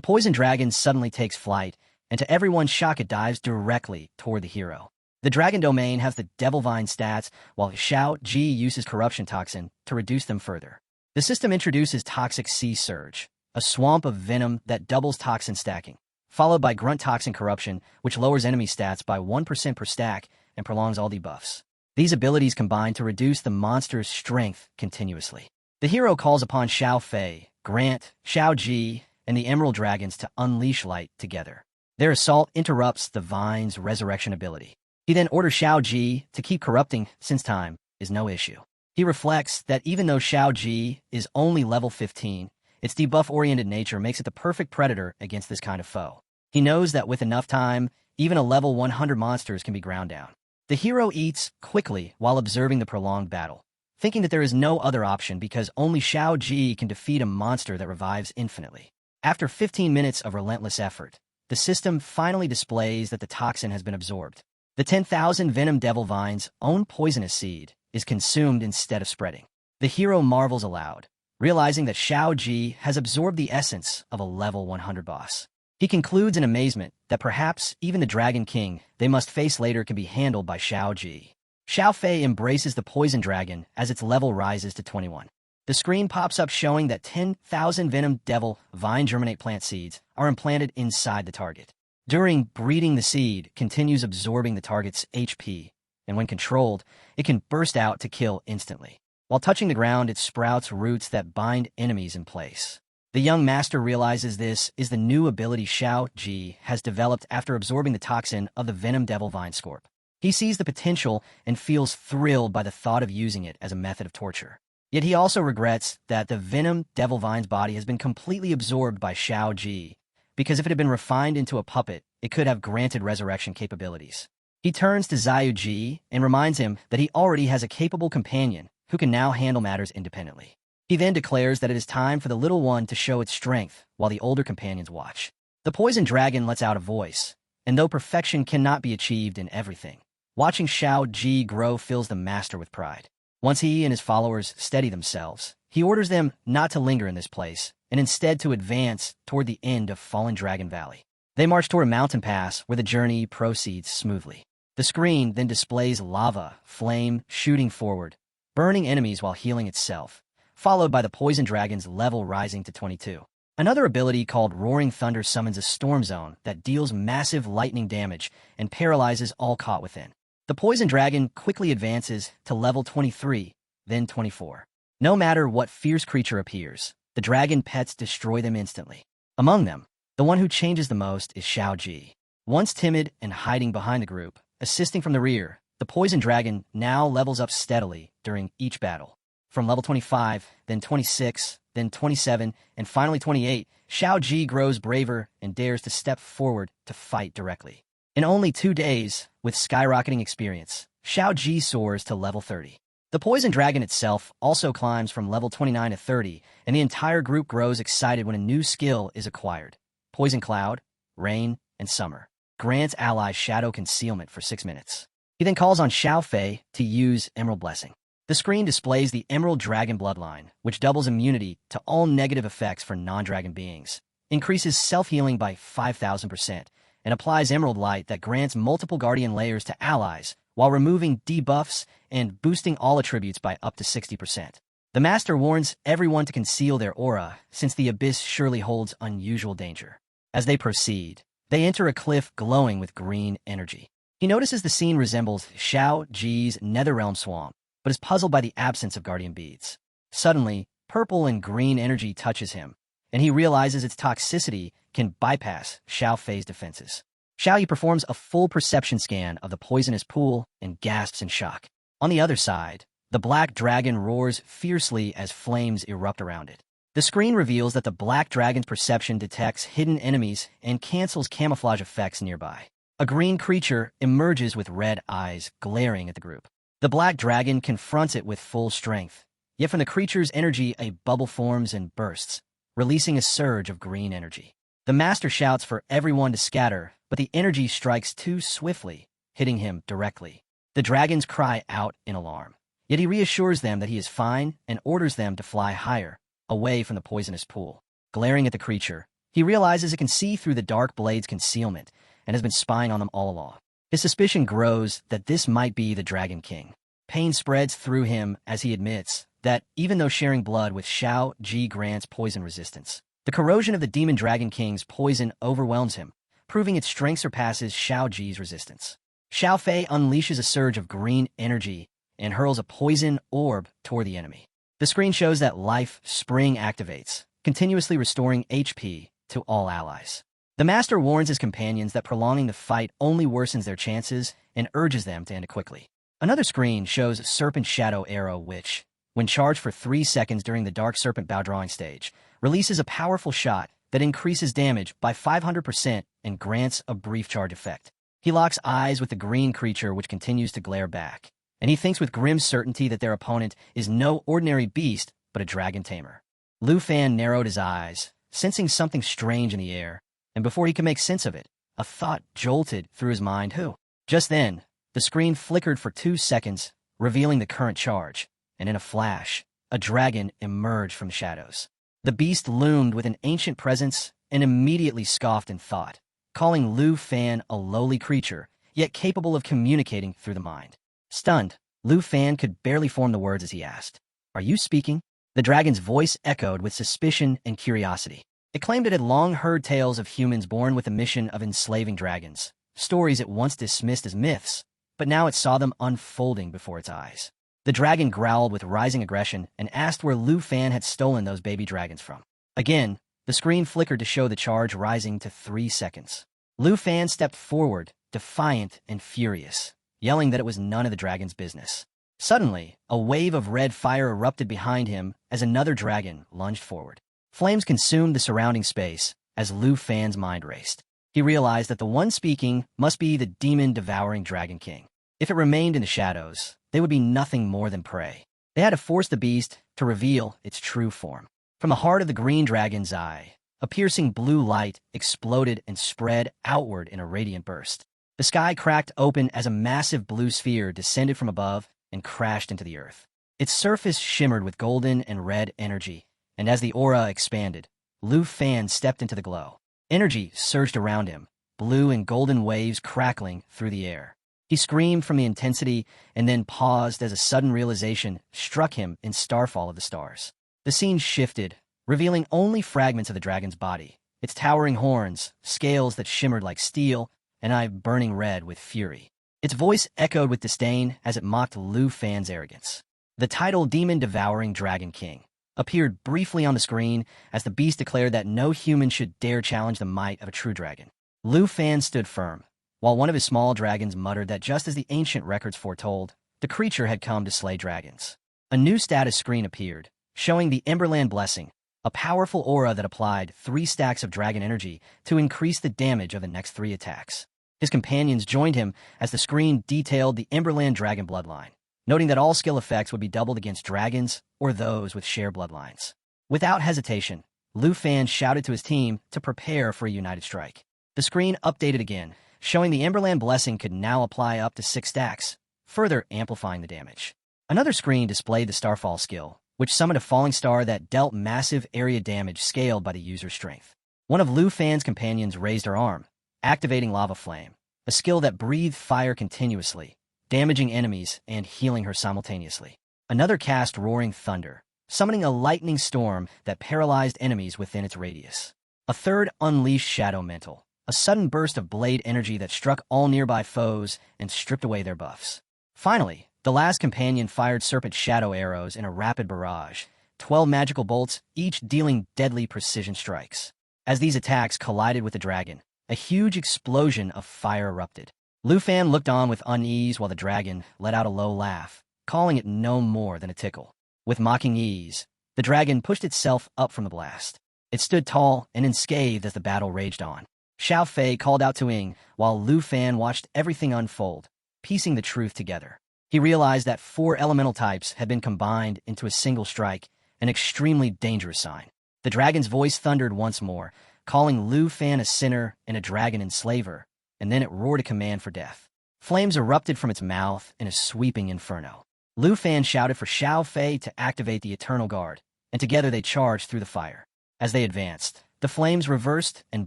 Speaker 1: poison dragon suddenly takes flight, and to everyone's shock it dives directly toward the hero. The Dragon Domain has the Devil Vine stats, while Xiao Ji uses Corruption Toxin to reduce them further. The system introduces Toxic Sea Surge, a swamp of venom that doubles toxin stacking, followed by Grunt Toxin Corruption, which lowers enemy stats by 1% per stack and prolongs all debuffs. These abilities combine to reduce the monster's strength continuously. The hero calls upon Xiao Fei, Grant, Xiao Ji, and the Emerald Dragons to unleash light together. Their assault interrupts the Vine's resurrection ability. He then orders Xiao Ji to keep corrupting since time is no issue. He reflects that even though Xiao Ji is only level 15, its debuff-oriented nature makes it the perfect predator against this kind of foe. He knows that with enough time, even a level 100 monsters can be ground down. The hero eats quickly while observing the prolonged battle, thinking that there is no other option because only Xiao Ji can defeat a monster that revives infinitely. After 15 minutes of relentless effort, the system finally displays that the toxin has been absorbed. The 10,000 Venom Devil Vine's own poisonous seed is consumed instead of spreading. The hero marvels aloud, realizing that Xiao Ji has absorbed the essence of a level 100 boss. He concludes in amazement that perhaps even the Dragon King they must face later can be handled by Xiao Ji. Xiao Fei embraces the poison dragon as its level rises to 21. The screen pops up showing that 10,000 Venom Devil Vine Germinate plant seeds are implanted inside the target. During breeding, the seed continues absorbing the target's HP, and when controlled, it can burst out to kill instantly. While touching the ground, it sprouts roots that bind enemies in place. The young master realizes this is the new ability Xiao Ji has developed after absorbing the toxin of the Venom Devil Vine Scorp. He sees the potential and feels thrilled by the thought of using it as a method of torture. Yet he also regrets that the Venom Devil Vine's body has been completely absorbed by Xiao Ji, because if it had been refined into a puppet, it could have granted resurrection capabilities. He turns to Xiao Ji and reminds him that he already has a capable companion who can now handle matters independently. He then declares that it is time for the little one to show its strength while the older companions watch. The poison dragon lets out a voice, and though perfection cannot be achieved in everything, watching Xiao Ji grow fills the master with pride. Once he and his followers steady themselves, he orders them not to linger in this place, and instead to advance toward the end of Fallen Dragon Valley. They march toward a mountain pass where the journey proceeds smoothly. The screen then displays lava, flame, shooting forward, burning enemies while healing itself, followed by the poison dragon's level rising to 22. Another ability called Roaring Thunder summons a storm zone that deals massive lightning damage and paralyzes all caught within. The poison dragon quickly advances to level 23, then 24. No matter what fierce creature appears, the dragon pets destroy them instantly. Among them, the one who changes the most is Xiao Ji. Once timid and hiding behind the group, assisting from the rear, the poison dragon now levels up steadily during each battle. From level 25, then 26, then 27, and finally 28, Xiao Ji grows braver and dares to step forward to fight directly. In only 2 days, with skyrocketing experience, Xiao Ji soars to level 30. The poison dragon itself also climbs from level 29 to 30, and the entire group grows excited when a new skill is acquired. Poison Cloud, Rain, and Summer grants allies shadow concealment for 6 minutes. He then calls on Xiao Fei to use Emerald Blessing. The screen displays the Emerald Dragon bloodline, which doubles immunity to all negative effects for non-dragon beings, increases self-healing by 5,000%, and applies Emerald Light that grants multiple Guardian layers to allies, while removing debuffs and boosting all attributes by up to 60%. The Master warns everyone to conceal their aura, since the abyss surely holds unusual danger. As they proceed, they enter a cliff glowing with green energy. He notices the scene resembles Xiao Ji's Netherrealm Swamp, but is puzzled by the absence of Guardian Beads. Suddenly, purple and green energy touches him, and he realizes its toxicity can bypass Xiao Fei's defenses. Xiao Yi performs a full perception scan of the poisonous pool and gasps in shock. On the other side, the black dragon roars fiercely as flames erupt around it. The screen reveals that the black dragon's perception detects hidden enemies and cancels camouflage effects nearby. A green creature emerges with red eyes glaring at the group. The black dragon confronts it with full strength, yet from the creature's energy a bubble forms and bursts, releasing a surge of green energy. The master shouts for everyone to scatter, but the energy strikes too swiftly, hitting him directly. The dragons cry out in alarm, yet he reassures them that he is fine and orders them to fly higher, away from the poisonous pool. Glaring at the creature, he realizes it can see through the dark blade's concealment and has been spying on them all along. His suspicion grows that this might be the Dragon King. Pain spreads through him as he admits that even though sharing blood with Xiao Ji grants poison resistance, the corrosion of the Demon Dragon King's poison overwhelms him, proving its strength surpasses Xiao Ji's resistance. Xiao Fei unleashes a surge of green energy and hurls a poison orb toward the enemy. The screen shows that Life Spring activates, continuously restoring HP to all allies. The Master warns his companions that prolonging the fight only worsens their chances and urges them to end it quickly. Another screen shows Serpent Shadow Arrow which, when charged for 3 seconds during the Dark Serpent bow drawing stage, releases a powerful shot that increases damage by 500% and grants a brief charge effect. He locks eyes with the green creature which continues to glare back, and he thinks with grim certainty that their opponent is no ordinary beast but a dragon tamer. Lu Fan narrowed his eyes, sensing something strange in the air, and before he could make sense of it, a thought jolted through his mind. Who? Just then, the screen flickered for 2 seconds, revealing the current charge, and in a flash, a dragon emerged from the shadows. The beast loomed with an ancient presence and immediately scoffed in thought, calling Lu Fan a lowly creature, yet capable of communicating through the mind. Stunned, Lu Fan could barely form the words as he asked, "Are you speaking?" The dragon's voice echoed with suspicion and curiosity. It claimed it had long heard tales of humans born with a mission of enslaving dragons, stories it once dismissed as myths, but now it saw them unfolding before its eyes. The dragon growled with rising aggression and asked where Lu Fan had stolen those baby dragons from. Again, the screen flickered to show the charge rising to 3 seconds. Lu Fan stepped forward, defiant and furious, yelling that it was none of the dragon's business. Suddenly, a wave of red fire erupted behind him as another dragon lunged forward. Flames consumed the surrounding space as Lu Fan's mind raced. He realized that the one speaking must be the demon-devouring Dragon King. If it remained in the shadows, they would be nothing more than prey. They had to force the beast to reveal its true form. From the heart of the green dragon's eye, a piercing blue light exploded and spread outward in a radiant burst. The sky cracked open as a massive blue sphere descended from above and crashed into the earth. Its surface shimmered with golden and red energy, and as the aura expanded, Lu Fan stepped into the glow. Energy surged around him, blue and golden waves crackling through the air. He screamed from the intensity and then paused as a sudden realization struck him in Starfall of the Stars. The scene shifted, revealing only fragments of the dragon's body, its towering horns, scales that shimmered like steel, and eye burning red with fury. Its voice echoed with disdain as it mocked Lu Fan's arrogance. The title Demon-Devouring Dragon King appeared briefly on the screen as the beast declared that no human should dare challenge the might of a true dragon. Lu Fan stood firm, while one of his small dragons muttered that just as the ancient records foretold, the creature had come to slay dragons. A new status screen appeared, showing the Emberland Blessing, a powerful aura that applied 3 stacks of dragon energy to increase the damage of the next 3 attacks. His companions joined him as the screen detailed the Emberland Dragon bloodline, noting that all skill effects would be doubled against dragons or those with shared bloodlines. Without hesitation, Lu Fan shouted to his team to prepare for a united strike. The screen updated again, showing the Emberland Blessing could now apply up to 6 stacks, further amplifying the damage. Another screen displayed the Starfall skill, which summoned a falling star that dealt massive area damage scaled by the user's strength. One of Lu Fan's companions raised her arm, activating Lava Flame, a skill that breathed fire continuously, damaging enemies and healing her simultaneously. Another cast Roaring Thunder, summoning a lightning storm that paralyzed enemies within its radius. A third unleashed Shadow Mental, a sudden burst of blade energy that struck all nearby foes and stripped away their buffs. Finally, the last companion fired Serpent Shadow arrows in a rapid barrage, 12 magical bolts, each dealing deadly precision strikes. As these attacks collided with the dragon, a huge explosion of fire erupted. Lu Fan looked on with unease while the dragon let out a low laugh, calling it no more than a tickle. With mocking ease, the dragon pushed itself up from the blast. It stood tall and unscathed as the battle raged on. Xiao Fei called out to Ying while Lu Fan watched everything unfold, piecing the truth together. He realized that 4 elemental types had been combined into a single strike, an extremely dangerous sign. The dragon's voice thundered once more, calling Lu Fan a sinner and a dragon enslaver, and then it roared a command for death. Flames erupted from its mouth in a sweeping inferno. Lu Fan shouted for Xiao Fei to activate the Eternal Guard, and together they charged through the fire. As they advanced, the flames reversed and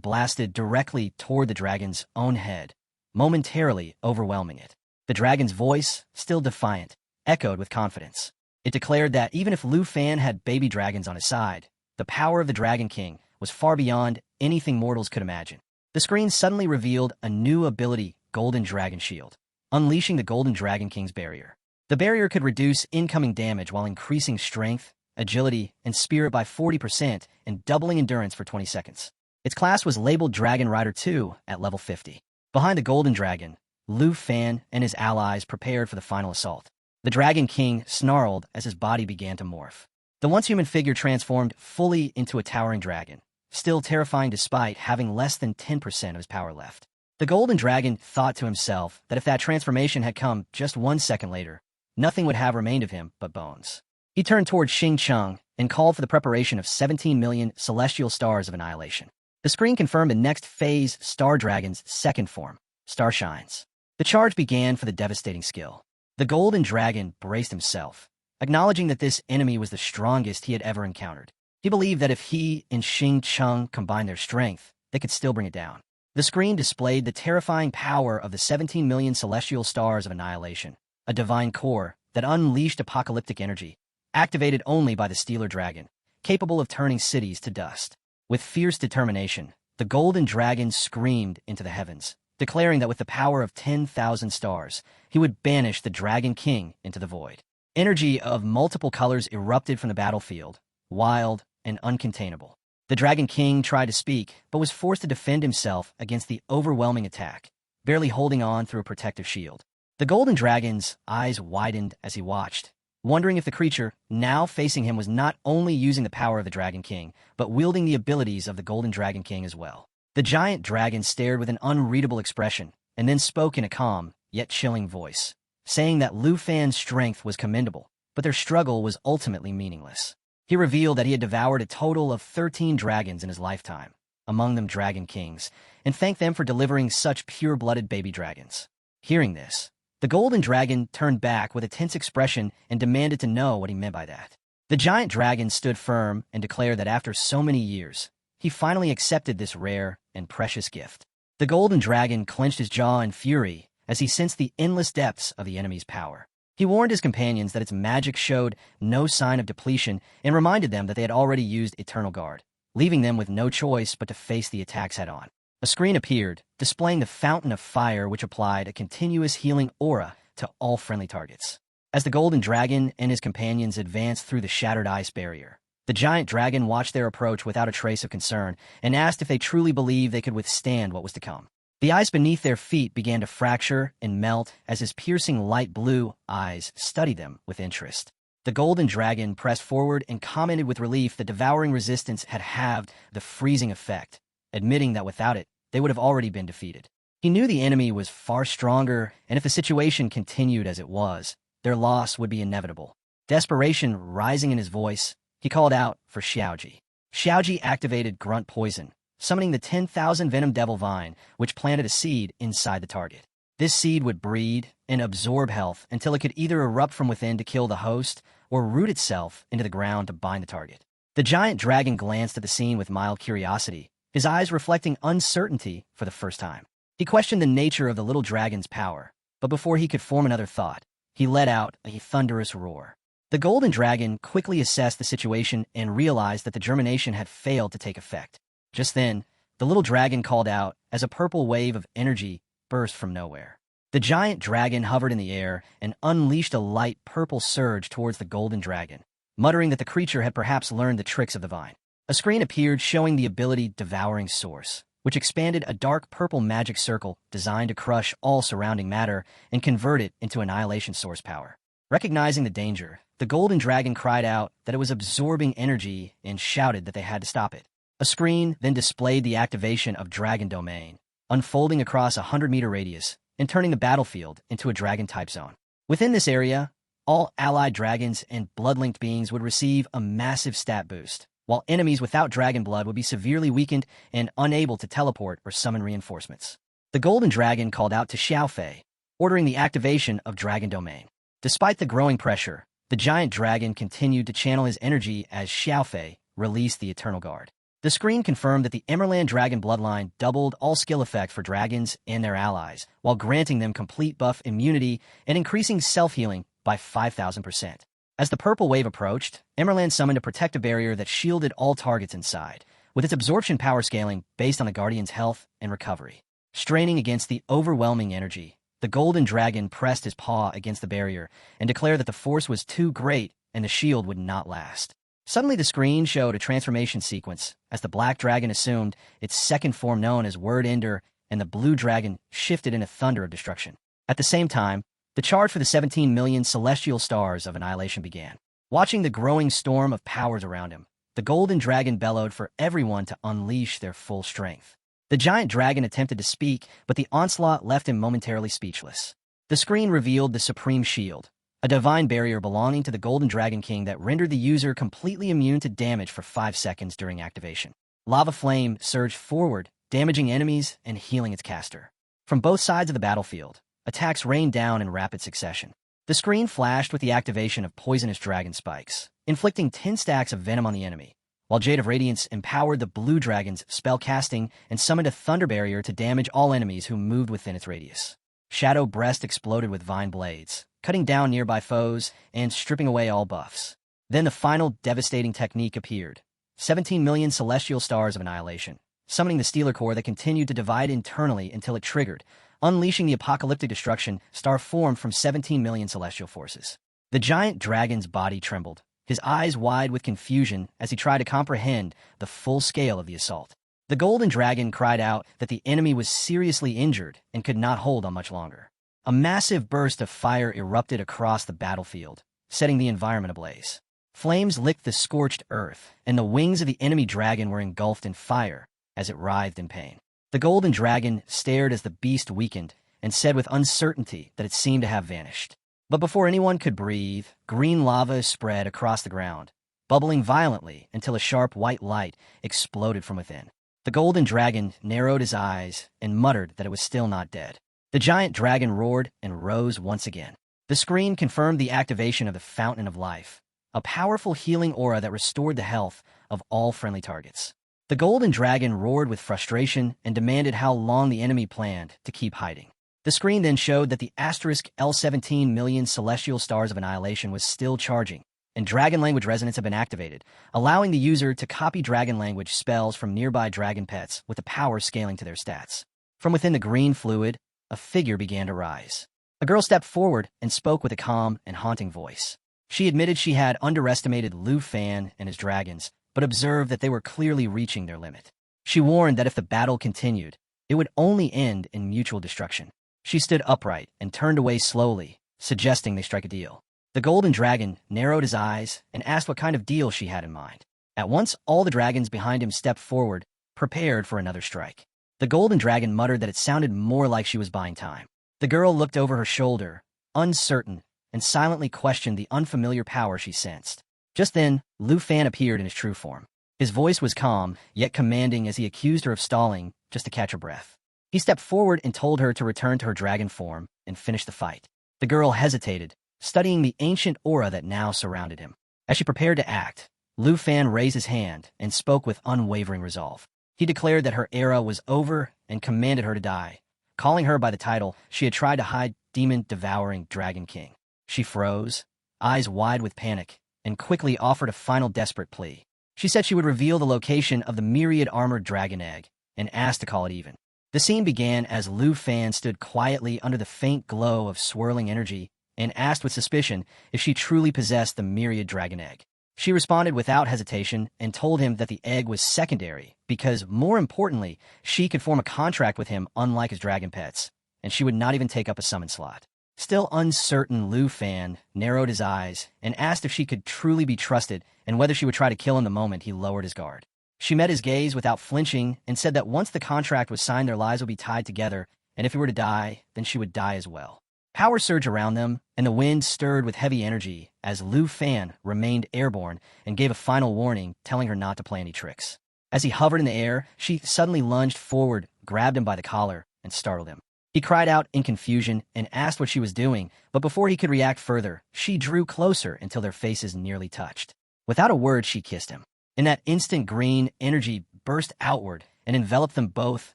Speaker 1: blasted directly toward the dragon's own head, momentarily overwhelming it. The dragon's voice, still defiant, echoed with confidence. It declared that even if Lu Fan had baby dragons on his side, the power of the Dragon King was far beyond anything mortals could imagine. The screen suddenly revealed a new ability, Golden Dragon Shield, unleashing the Golden Dragon King's barrier. The barrier could reduce incoming damage while increasing strength, agility, and spirit by 40% and doubling endurance for 20 seconds. Its class was labeled Dragon Rider 2 at level 50. Behind the Golden Dragon, Lu Fan and his allies prepared for the final assault. The Dragon King snarled as his body began to morph. The once-human figure transformed fully into a towering dragon, still terrifying despite having less than 10% of his power left. The Golden Dragon thought to himself that if that transformation had come just 1 second later, nothing would have remained of him but bones. He turned toward Xing Cheng and called for the preparation of 17 million celestial stars of annihilation. The screen confirmed the next phase Star Dragon's second form, Starshines. The charge began for the devastating skill. The Golden Dragon braced himself, acknowledging that this enemy was the strongest he had ever encountered. He believed that if he and Xing Cheng combined their strength, they could still bring it down. The screen displayed the terrifying power of the 17 million celestial stars of annihilation, a divine core that unleashed apocalyptic energy, activated only by the Stealer Dragon, capable of turning cities to dust. With fierce determination, the Golden Dragon screamed into the heavens, declaring that with the power of 10,000 stars, he would banish the Dragon King into the void. Energy of multiple colors erupted from the battlefield, wild and uncontainable. The Dragon King tried to speak, but was forced to defend himself against the overwhelming attack, barely holding on through a protective shield. The Golden Dragon's eyes widened as he watched, wondering if the creature, now facing him, was not only using the power of the Dragon King, but wielding the abilities of the Golden Dragon King as well. The giant dragon stared with an unreadable expression, and then spoke in a calm, yet chilling voice, saying that Lu Fan's strength was commendable, but their struggle was ultimately meaningless. He revealed that he had devoured a total of 13 dragons in his lifetime, among them Dragon Kings, and thanked them for delivering such pure-blooded baby dragons. Hearing this, the Golden Dragon turned back with a tense expression and demanded to know what he meant by that. The giant dragon stood firm and declared that after so many years, he finally accepted this rare and precious gift. The Golden Dragon clenched his jaw in fury as he sensed the endless depths of the enemy's power. He warned his companions that its magic showed no sign of depletion and reminded them that they had already used Eternal Guard, leaving them with no choice but to face the attacks head-on. A screen appeared, displaying the Fountain of Fire, which applied a continuous healing aura to all friendly targets. As the Golden Dragon and his companions advanced through the shattered ice barrier, the giant dragon watched their approach without a trace of concern and asked if they truly believed they could withstand what was to come. The ice beneath their feet began to fracture and melt as his piercing light blue eyes studied them with interest. The golden dragon pressed forward and commented with relief that devouring resistance had halved the freezing effect, admitting that without it, they would have already been defeated. He knew the enemy was far stronger, and if the situation continued as it was, their loss would be inevitable. Desperation rising in his voice, he called out for Xiaoji. Xiaoji activated Grunt Poison, summoning the 10,000 Venom Devil Vine, which planted a seed inside the target. This seed would breed and absorb health until it could either erupt from within to kill the host or root itself into the ground to bind the target. The giant dragon glanced at the scene with mild curiosity, his eyes reflecting uncertainty for the first time. He questioned the nature of the little dragon's power, but before he could form another thought, he let out a thunderous roar. The golden dragon quickly assessed the situation and realized that the germination had failed to take effect. Just then, the little dragon called out as a purple wave of energy burst from nowhere. The giant dragon hovered in the air and unleashed a light purple surge towards the golden dragon, muttering that the creature had perhaps learned the tricks of the vine. A screen appeared showing the ability Devouring Source, which expanded a dark purple magic circle designed to crush all surrounding matter and convert it into Annihilation Source power. Recognizing the danger, the golden dragon cried out that it was absorbing energy and shouted that they had to stop it. A screen then displayed the activation of Dragon Domain, unfolding across a 100-meter radius and turning the battlefield into a dragon-type zone. Within this area, all allied dragons and blood-linked beings would receive a massive stat boost, while enemies without dragon blood would be severely weakened and unable to teleport or summon reinforcements. The golden dragon called out to Xiaofei, ordering the activation of Dragon Domain. Despite the growing pressure, the giant dragon continued to channel his energy as Xiaofei released the Eternal Guard. The screen confirmed that the Emerland Dragon bloodline doubled all skill effect for dragons and their allies, while granting them complete buff immunity and increasing self-healing by 5,000%. As the purple wave approached, Emerland summoned a protective barrier that shielded all targets inside, with its absorption power scaling based on the Guardian's health and recovery. Straining against the overwhelming energy, the golden dragon pressed his paw against the barrier and declared that the force was too great and the shield would not last. Suddenly the screen showed a transformation sequence as the black dragon assumed its second form known as Word Ender, and the blue dragon shifted in a thunder of destruction. At the same time, the charge for the 17 million celestial stars of annihilation began. Watching the growing storm of powers around him, the golden dragon bellowed for everyone to unleash their full strength. The giant dragon attempted to speak, but the onslaught left him momentarily speechless. The screen revealed the Supreme Shield, a divine barrier belonging to the Golden Dragon King that rendered the user completely immune to damage for 5 seconds during activation. Lava flame surged forward, damaging enemies and healing its caster. From both sides of the battlefield, attacks rained down in rapid succession. The screen flashed with the activation of poisonous dragon spikes, inflicting 10 stacks of venom on the enemy, while Jade of Radiance empowered the blue dragon's spell casting and summoned a thunder barrier to damage all enemies who moved within its radius. Shadow Breast exploded with vine blades, cutting down nearby foes and stripping away all buffs. Then the final devastating technique appeared, 17 million celestial stars of annihilation, summoning the Stealer Core that continued to divide internally until it triggered, unleashing the apocalyptic destruction star formed from 17 million celestial forces. The giant dragon's body trembled, his eyes wide with confusion as he tried to comprehend the full scale of the assault. The golden dragon cried out that the enemy was seriously injured and could not hold on much longer. A massive burst of fire erupted across the battlefield, setting the environment ablaze. Flames licked the scorched earth, and the wings of the enemy dragon were engulfed in fire as it writhed in pain. The golden dragon stared as the beast weakened and said with uncertainty that it seemed to have vanished. But before anyone could breathe, green lava spread across the ground, bubbling violently until a sharp white light exploded from within. The golden dragon narrowed his eyes and muttered that it was still not dead. The giant dragon roared and rose once again. The screen confirmed the activation of the Fountain of Life, a powerful healing aura that restored the health of all friendly targets. The golden dragon roared with frustration and demanded how long the enemy planned to keep hiding. The screen then showed that the asterisk L17 million celestial stars of annihilation was still charging, and dragon language resonance had been activated, allowing the user to copy dragon language spells from nearby dragon pets with the power scaling to their stats. From within the green fluid, a figure began to rise. A girl stepped forward and spoke with a calm and haunting voice. She admitted she had underestimated Lu Fan and his dragons, but observed that they were clearly reaching their limit. She warned that if the battle continued, it would only end in mutual destruction. She stood upright and turned away slowly, suggesting they strike a deal. The golden dragon narrowed his eyes and asked what kind of deal she had in mind. At once, all the dragons behind him stepped forward, prepared for another strike. The golden dragon muttered that it sounded more like she was buying time. The girl looked over her shoulder, uncertain, and silently questioned the unfamiliar power she sensed. Just then, Lu Fan appeared in his true form. His voice was calm, yet commanding as he accused her of stalling just to catch her breath. He stepped forward and told her to return to her dragon form and finish the fight. The girl hesitated, studying the ancient aura that now surrounded him. As she prepared to act, Lu Fan raised his hand and spoke with unwavering resolve. He declared that her era was over and commanded her to die. Calling her by the title she had tried to hide, demon-devouring Dragon King. She froze, eyes wide with panic, and quickly offered a final desperate plea. She said she would reveal the location of the myriad armored dragon egg and asked to call it even. The scene began as Lu Fan stood quietly under the faint glow of swirling energy and asked with suspicion if she truly possessed the myriad dragon egg. She responded without hesitation and told him that the egg was secondary because, more importantly, she could form a contract with him unlike his dragon pets, and she would not even take up a summon slot. Still uncertain, Lu Fan narrowed his eyes and asked if she could truly be trusted and whether she would try to kill him the moment he lowered his guard. She met his gaze without flinching and said that once the contract was signed, their lives would be tied together, and if he were to die, then she would die as well. Power surged around them, and the wind stirred with heavy energy as Lu Fan remained airborne and gave a final warning, telling her not to play any tricks. As he hovered in the air, she suddenly lunged forward, grabbed him by the collar, and startled him. He cried out in confusion and asked what she was doing, but before he could react further, she drew closer until their faces nearly touched. Without a word, she kissed him. In that instant, green energy burst outward and enveloped them both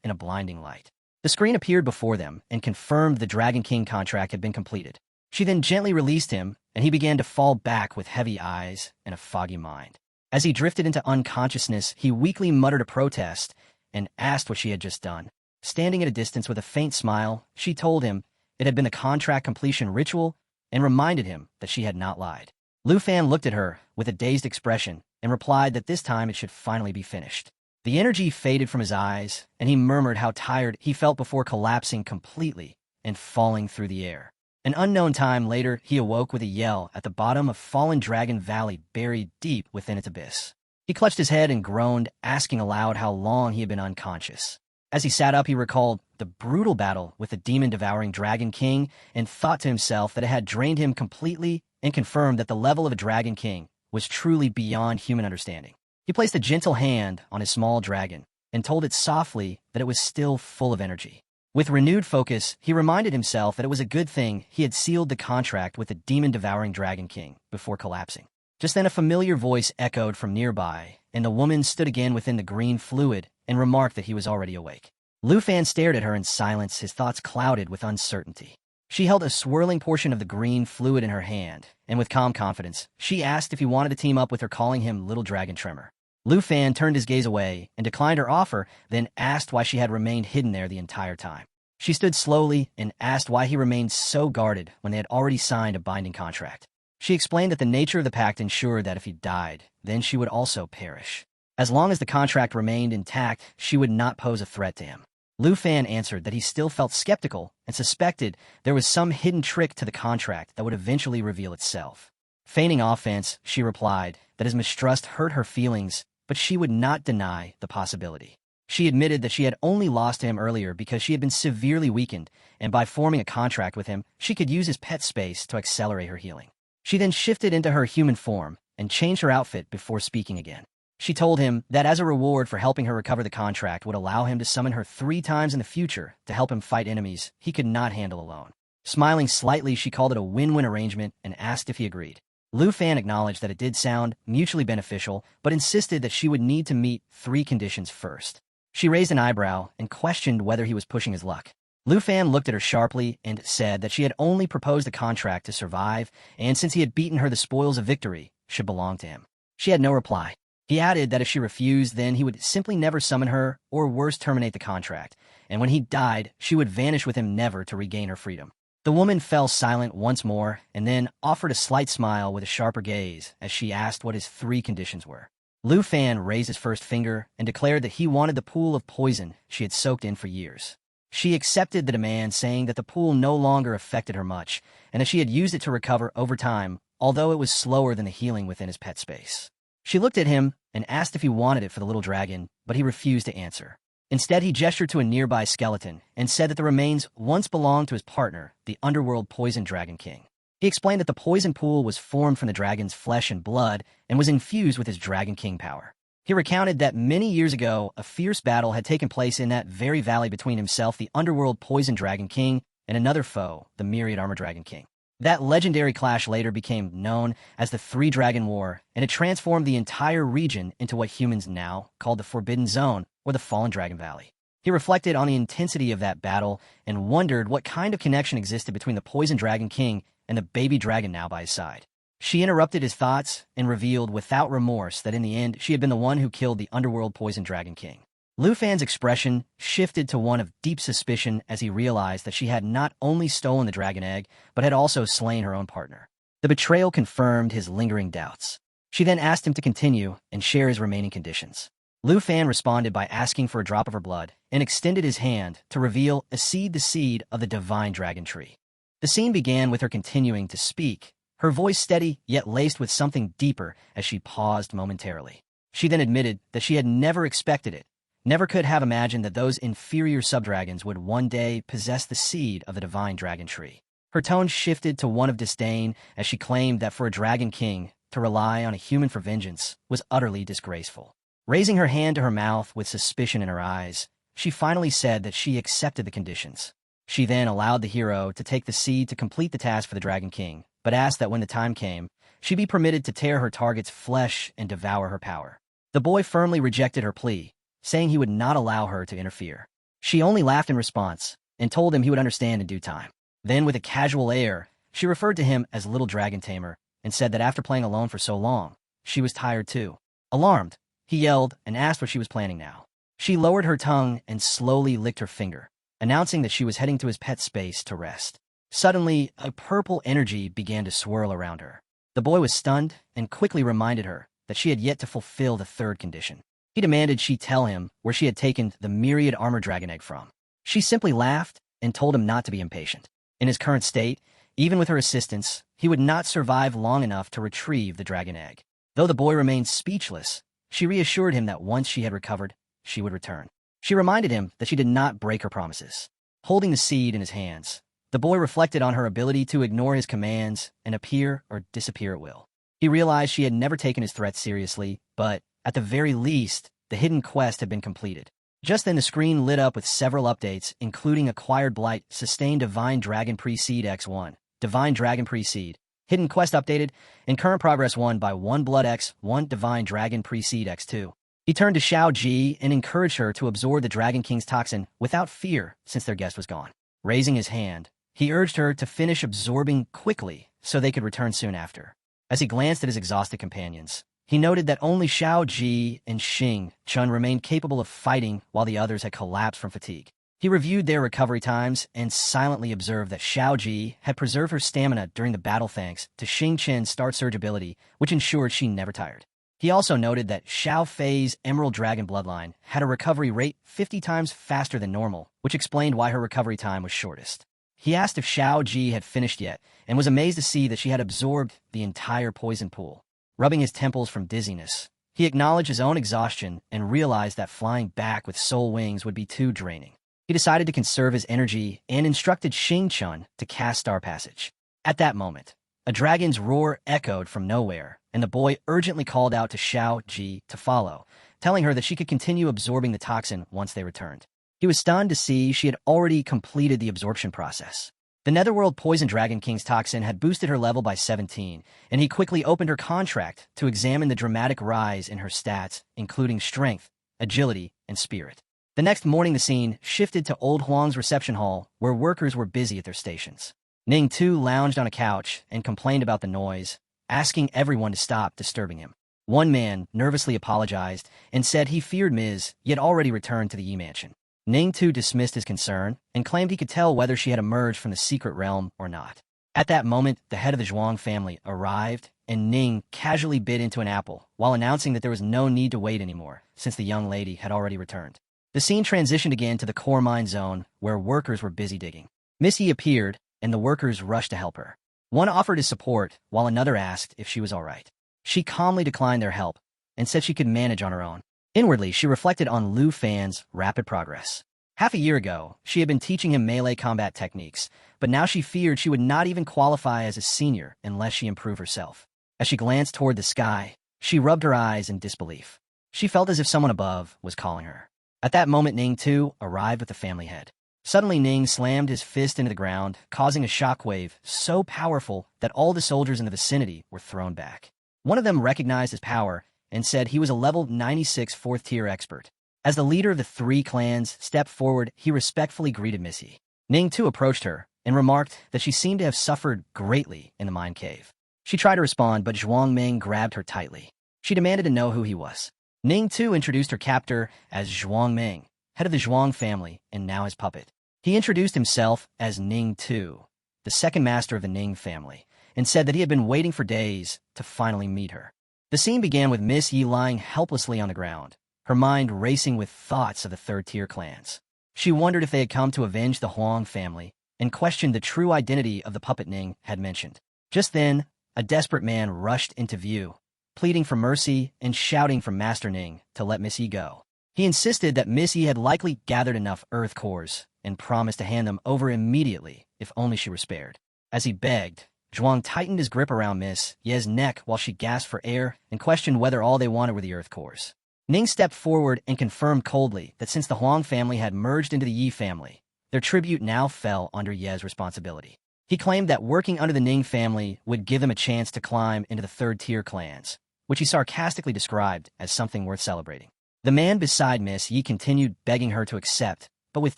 Speaker 1: in a blinding light. The screen appeared before them and confirmed the Dragon King contract had been completed. She then gently released him, and he began to fall back with heavy eyes and a foggy mind. As he drifted into unconsciousness, he weakly muttered a protest and asked what she had just done. Standing at a distance with a faint smile, she told him it had been the contract completion ritual and reminded him that she had not lied. Lu Fan looked at her with a dazed expression and replied that this time it should finally be finished. The energy faded from his eyes, and he murmured how tired he felt before collapsing completely and falling through the air. An unknown time later, he awoke with a yell at the bottom of Fallen Dragon Valley, buried deep within its abyss. He clutched his head and groaned, asking aloud how long he had been unconscious. As he sat up, he recalled the brutal battle with the demon-devouring Dragon King and thought to himself that it had drained him completely and confirmed that the level of a Dragon King was truly beyond human understanding. He placed a gentle hand on his small dragon and told it softly that it was still full of energy. With renewed focus, he reminded himself that it was a good thing he had sealed the contract with the demon-devouring Dragon King before collapsing. Just then a familiar voice echoed from nearby, and the woman stood again within the green fluid and remarked that he was already awake. Lu Fan stared at her in silence, his thoughts clouded with uncertainty. She held a swirling portion of the green fluid in her hand, and with calm confidence, she asked if he wanted to team up with her, calling him Little Dragon Tremor. Lu Fan turned his gaze away and declined her offer, then asked why she had remained hidden there the entire time. She stood slowly and asked why he remained so guarded when they had already signed a binding contract. She explained that the nature of the pact ensured that if he died, then she would also perish. As long as the contract remained intact, she would not pose a threat to him. Lu Fan answered that he still felt skeptical and suspected there was some hidden trick to the contract that would eventually reveal itself. Feigning offense, she replied that his mistrust hurt her feelings, but she would not deny the possibility. She admitted that she had only lost to him earlier because she had been severely weakened, and by forming a contract with him, she could use his pet space to accelerate her healing. She then shifted into her human form and changed her outfit before speaking again. She told him that as a reward for helping her recover the contract would allow him to summon her 3 times in the future to help him fight enemies he could not handle alone. Smiling slightly, she called it a win-win arrangement and asked if he agreed. Lu Fan acknowledged that it did sound mutually beneficial, but insisted that she would need to meet 3 conditions first. She raised an eyebrow and questioned whether he was pushing his luck. Lu Fan looked at her sharply and said that she had only proposed the contract to survive, and since he had beaten her, the spoils of victory should belong to him. She had no reply. He added that if she refused, then he would simply never summon her, or worse, terminate the contract, and when he died, she would vanish with him, never to regain her freedom. The woman fell silent once more, and then offered a slight smile with a sharper gaze as she asked what his 3 conditions were. Lu Fan raised his first finger and declared that he wanted the pool of poison she had soaked in for years. She accepted the demand, saying that the pool no longer affected her much, and that she had used it to recover over time, although it was slower than the healing within his pet space. She looked at him and asked if he wanted it for the little dragon, but he refused to answer. Instead, he gestured to a nearby skeleton and said that the remains once belonged to his partner, the underworld poison dragon king. He explained that the poison pool was formed from the dragon's flesh and blood and was infused with his dragon king power. He recounted that many years ago, a fierce battle had taken place in that very valley between himself, the underworld poison dragon king, and another foe, the myriad armor dragon king. That legendary clash later became known as the Three Dragon War, and it transformed the entire region into what humans now call the Forbidden Zone, or the Fallen Dragon Valley. He reflected on the intensity of that battle and wondered what kind of connection existed between the Poison Dragon King and the baby dragon now by his side. She interrupted his thoughts and revealed without remorse that in the end she had been the one who killed the underworld Poison Dragon King. Lu Fan's expression shifted to one of deep suspicion as he realized that she had not only stolen the dragon egg, but had also slain her own partner. The betrayal confirmed his lingering doubts. She then asked him to continue and share his remaining conditions. Lu Fan responded by asking for a drop of her blood and extended his hand to reveal the seed of the divine dragon tree. The scene began with her continuing to speak, her voice steady yet laced with something deeper as she paused momentarily. She then admitted that she had never expected it, never could have imagined that those inferior subdragons would one day possess the seed of the divine dragon tree. Her tone shifted to one of disdain as she claimed that for a dragon king to rely on a human for vengeance was utterly disgraceful. Raising her hand to her mouth with suspicion in her eyes, she finally said that she accepted the conditions. She then allowed the hero to take the seed to complete the task for the Dragon King, but asked that when the time came, she be permitted to tear her target's flesh and devour her power. The boy firmly rejected her plea, saying he would not allow her to interfere. She only laughed in response and told him he would understand in due time. Then, with a casual air, she referred to him as Little Dragon Tamer and said that after playing alone for so long, she was tired too. Alarmed, he yelled and asked what she was planning now. She lowered her tongue and slowly licked her finger, announcing that she was heading to his pet space to rest. Suddenly, a purple energy began to swirl around her. The boy was stunned and quickly reminded her that she had yet to fulfill the third condition. He demanded she tell him where she had taken the myriad armor dragon egg from. She simply laughed and told him not to be impatient. In his current state, even with her assistance, he would not survive long enough to retrieve the dragon egg. Though the boy remained speechless, she reassured him that once she had recovered, she would return. She reminded him that she did not break her promises. Holding the seed in his hands, the boy reflected on her ability to ignore his commands and appear or disappear at will. He realized she had never taken his threats seriously, but, at the very least, the hidden quest had been completed. Just then the screen lit up with several updates, including Acquired Blight, Sustained Divine Dragon Pre-Seed X1, Divine Dragon Pre-Seed, Hidden Quest updated, and Current Progress 1 by 1 Blood X, 1 Divine Dragon Pre-Seed X2. He turned to Xiao Ji and encouraged her to absorb the Dragon King's toxin without fear since their guest was gone. Raising his hand, he urged her to finish absorbing quickly so they could return soon after. As he glanced at his exhausted companions, he noted that only Xiao Ji and Xing Chun remained capable of fighting while the others had collapsed from fatigue. He reviewed their recovery times and silently observed that Xiao Ji had preserved her stamina during the battle thanks to Xing Chen's Start Surge ability, which ensured she never tired. He also noted that Xiao Fei's Emerald Dragon bloodline had a recovery rate 50 times faster than normal, which explained why her recovery time was shortest. He asked if Xiao Ji had finished yet, and was amazed to see that she had absorbed the entire poison pool. Rubbing his temples from dizziness, he acknowledged his own exhaustion and realized that flying back with soul wings would be too draining. He decided to conserve his energy and instructed Xing Chun to cast Star Passage. At that moment, a dragon's roar echoed from nowhere, and the boy urgently called out to Xiao Ji to follow, telling her that she could continue absorbing the toxin once they returned. He was stunned to see she had already completed the absorption process. The Netherworld Poison Dragon King's toxin had boosted her level by 17, and he quickly opened her contract to examine the dramatic rise in her stats, including strength, agility, and spirit. The next morning the scene shifted to Old Huang's reception hall, where workers were busy at their stations. Ning Tu lounged on a couch and complained about the noise, asking everyone to stop disturbing him. One man nervously apologized and said he feared Ms. He had already returned to the Yi Mansion. Ning Tu dismissed his concern and claimed he could tell whether she had emerged from the secret realm or not. At that moment, the head of the Zhuang family arrived, and Ning casually bit into an apple while announcing that there was no need to wait anymore, since the young lady had already returned. The scene transitioned again to the core mine zone, where workers were busy digging. Miss Yi appeared, and the workers rushed to help her. One offered his support, while another asked if she was all right. She calmly declined their help, and said she could manage on her own. Inwardly, she reflected on Lu Fan's rapid progress. Half a year ago, she had been teaching him melee combat techniques, but now she feared she would not even qualify as a senior unless she improved herself. As she glanced toward the sky, she rubbed her eyes in disbelief. She felt as if someone above was calling her. At that moment, Ning too arrived with the family head. Suddenly, Ning slammed his fist into the ground, causing a shockwave so powerful that all the soldiers in the vicinity were thrown back. One of them recognized his power and said he was a level 96 fourth-tier expert. As the leader of the three clans stepped forward, he respectfully greeted Miss Yi. Ning too approached her and remarked that she seemed to have suffered greatly in the mine cave. She tried to respond, but Zhuang Ming grabbed her tightly. She demanded to know who he was. Ning too introduced her captor as Zhuang Ming, head of the Zhuang family and now his puppet. He introduced himself as Ning Tu, the second master of the Ning family, and said that he had been waiting for days to finally meet her. The scene began with Miss Yi lying helplessly on the ground, her mind racing with thoughts of the third-tier clans. She wondered if they had come to avenge the Huang family and questioned the true identity of the puppet Ning had mentioned. Just then, a desperate man rushed into view, pleading for mercy and shouting for Master Ning to let Miss Yi go. He insisted that Miss Yi had likely gathered enough earth cores and promised to hand them over immediately if only she were spared. As he begged, Zhuang tightened his grip around Miss Yi's neck while she gasped for air and questioned whether all they wanted were the earth cores. Ning stepped forward and confirmed coldly that since the Huang family had merged into the Yi family, their tribute now fell under Ye's responsibility. He claimed that working under the Ning family would give them a chance to climb into the third-tier clans, which he sarcastically described as something worth celebrating. The man beside Miss Yi continued begging her to accept, but with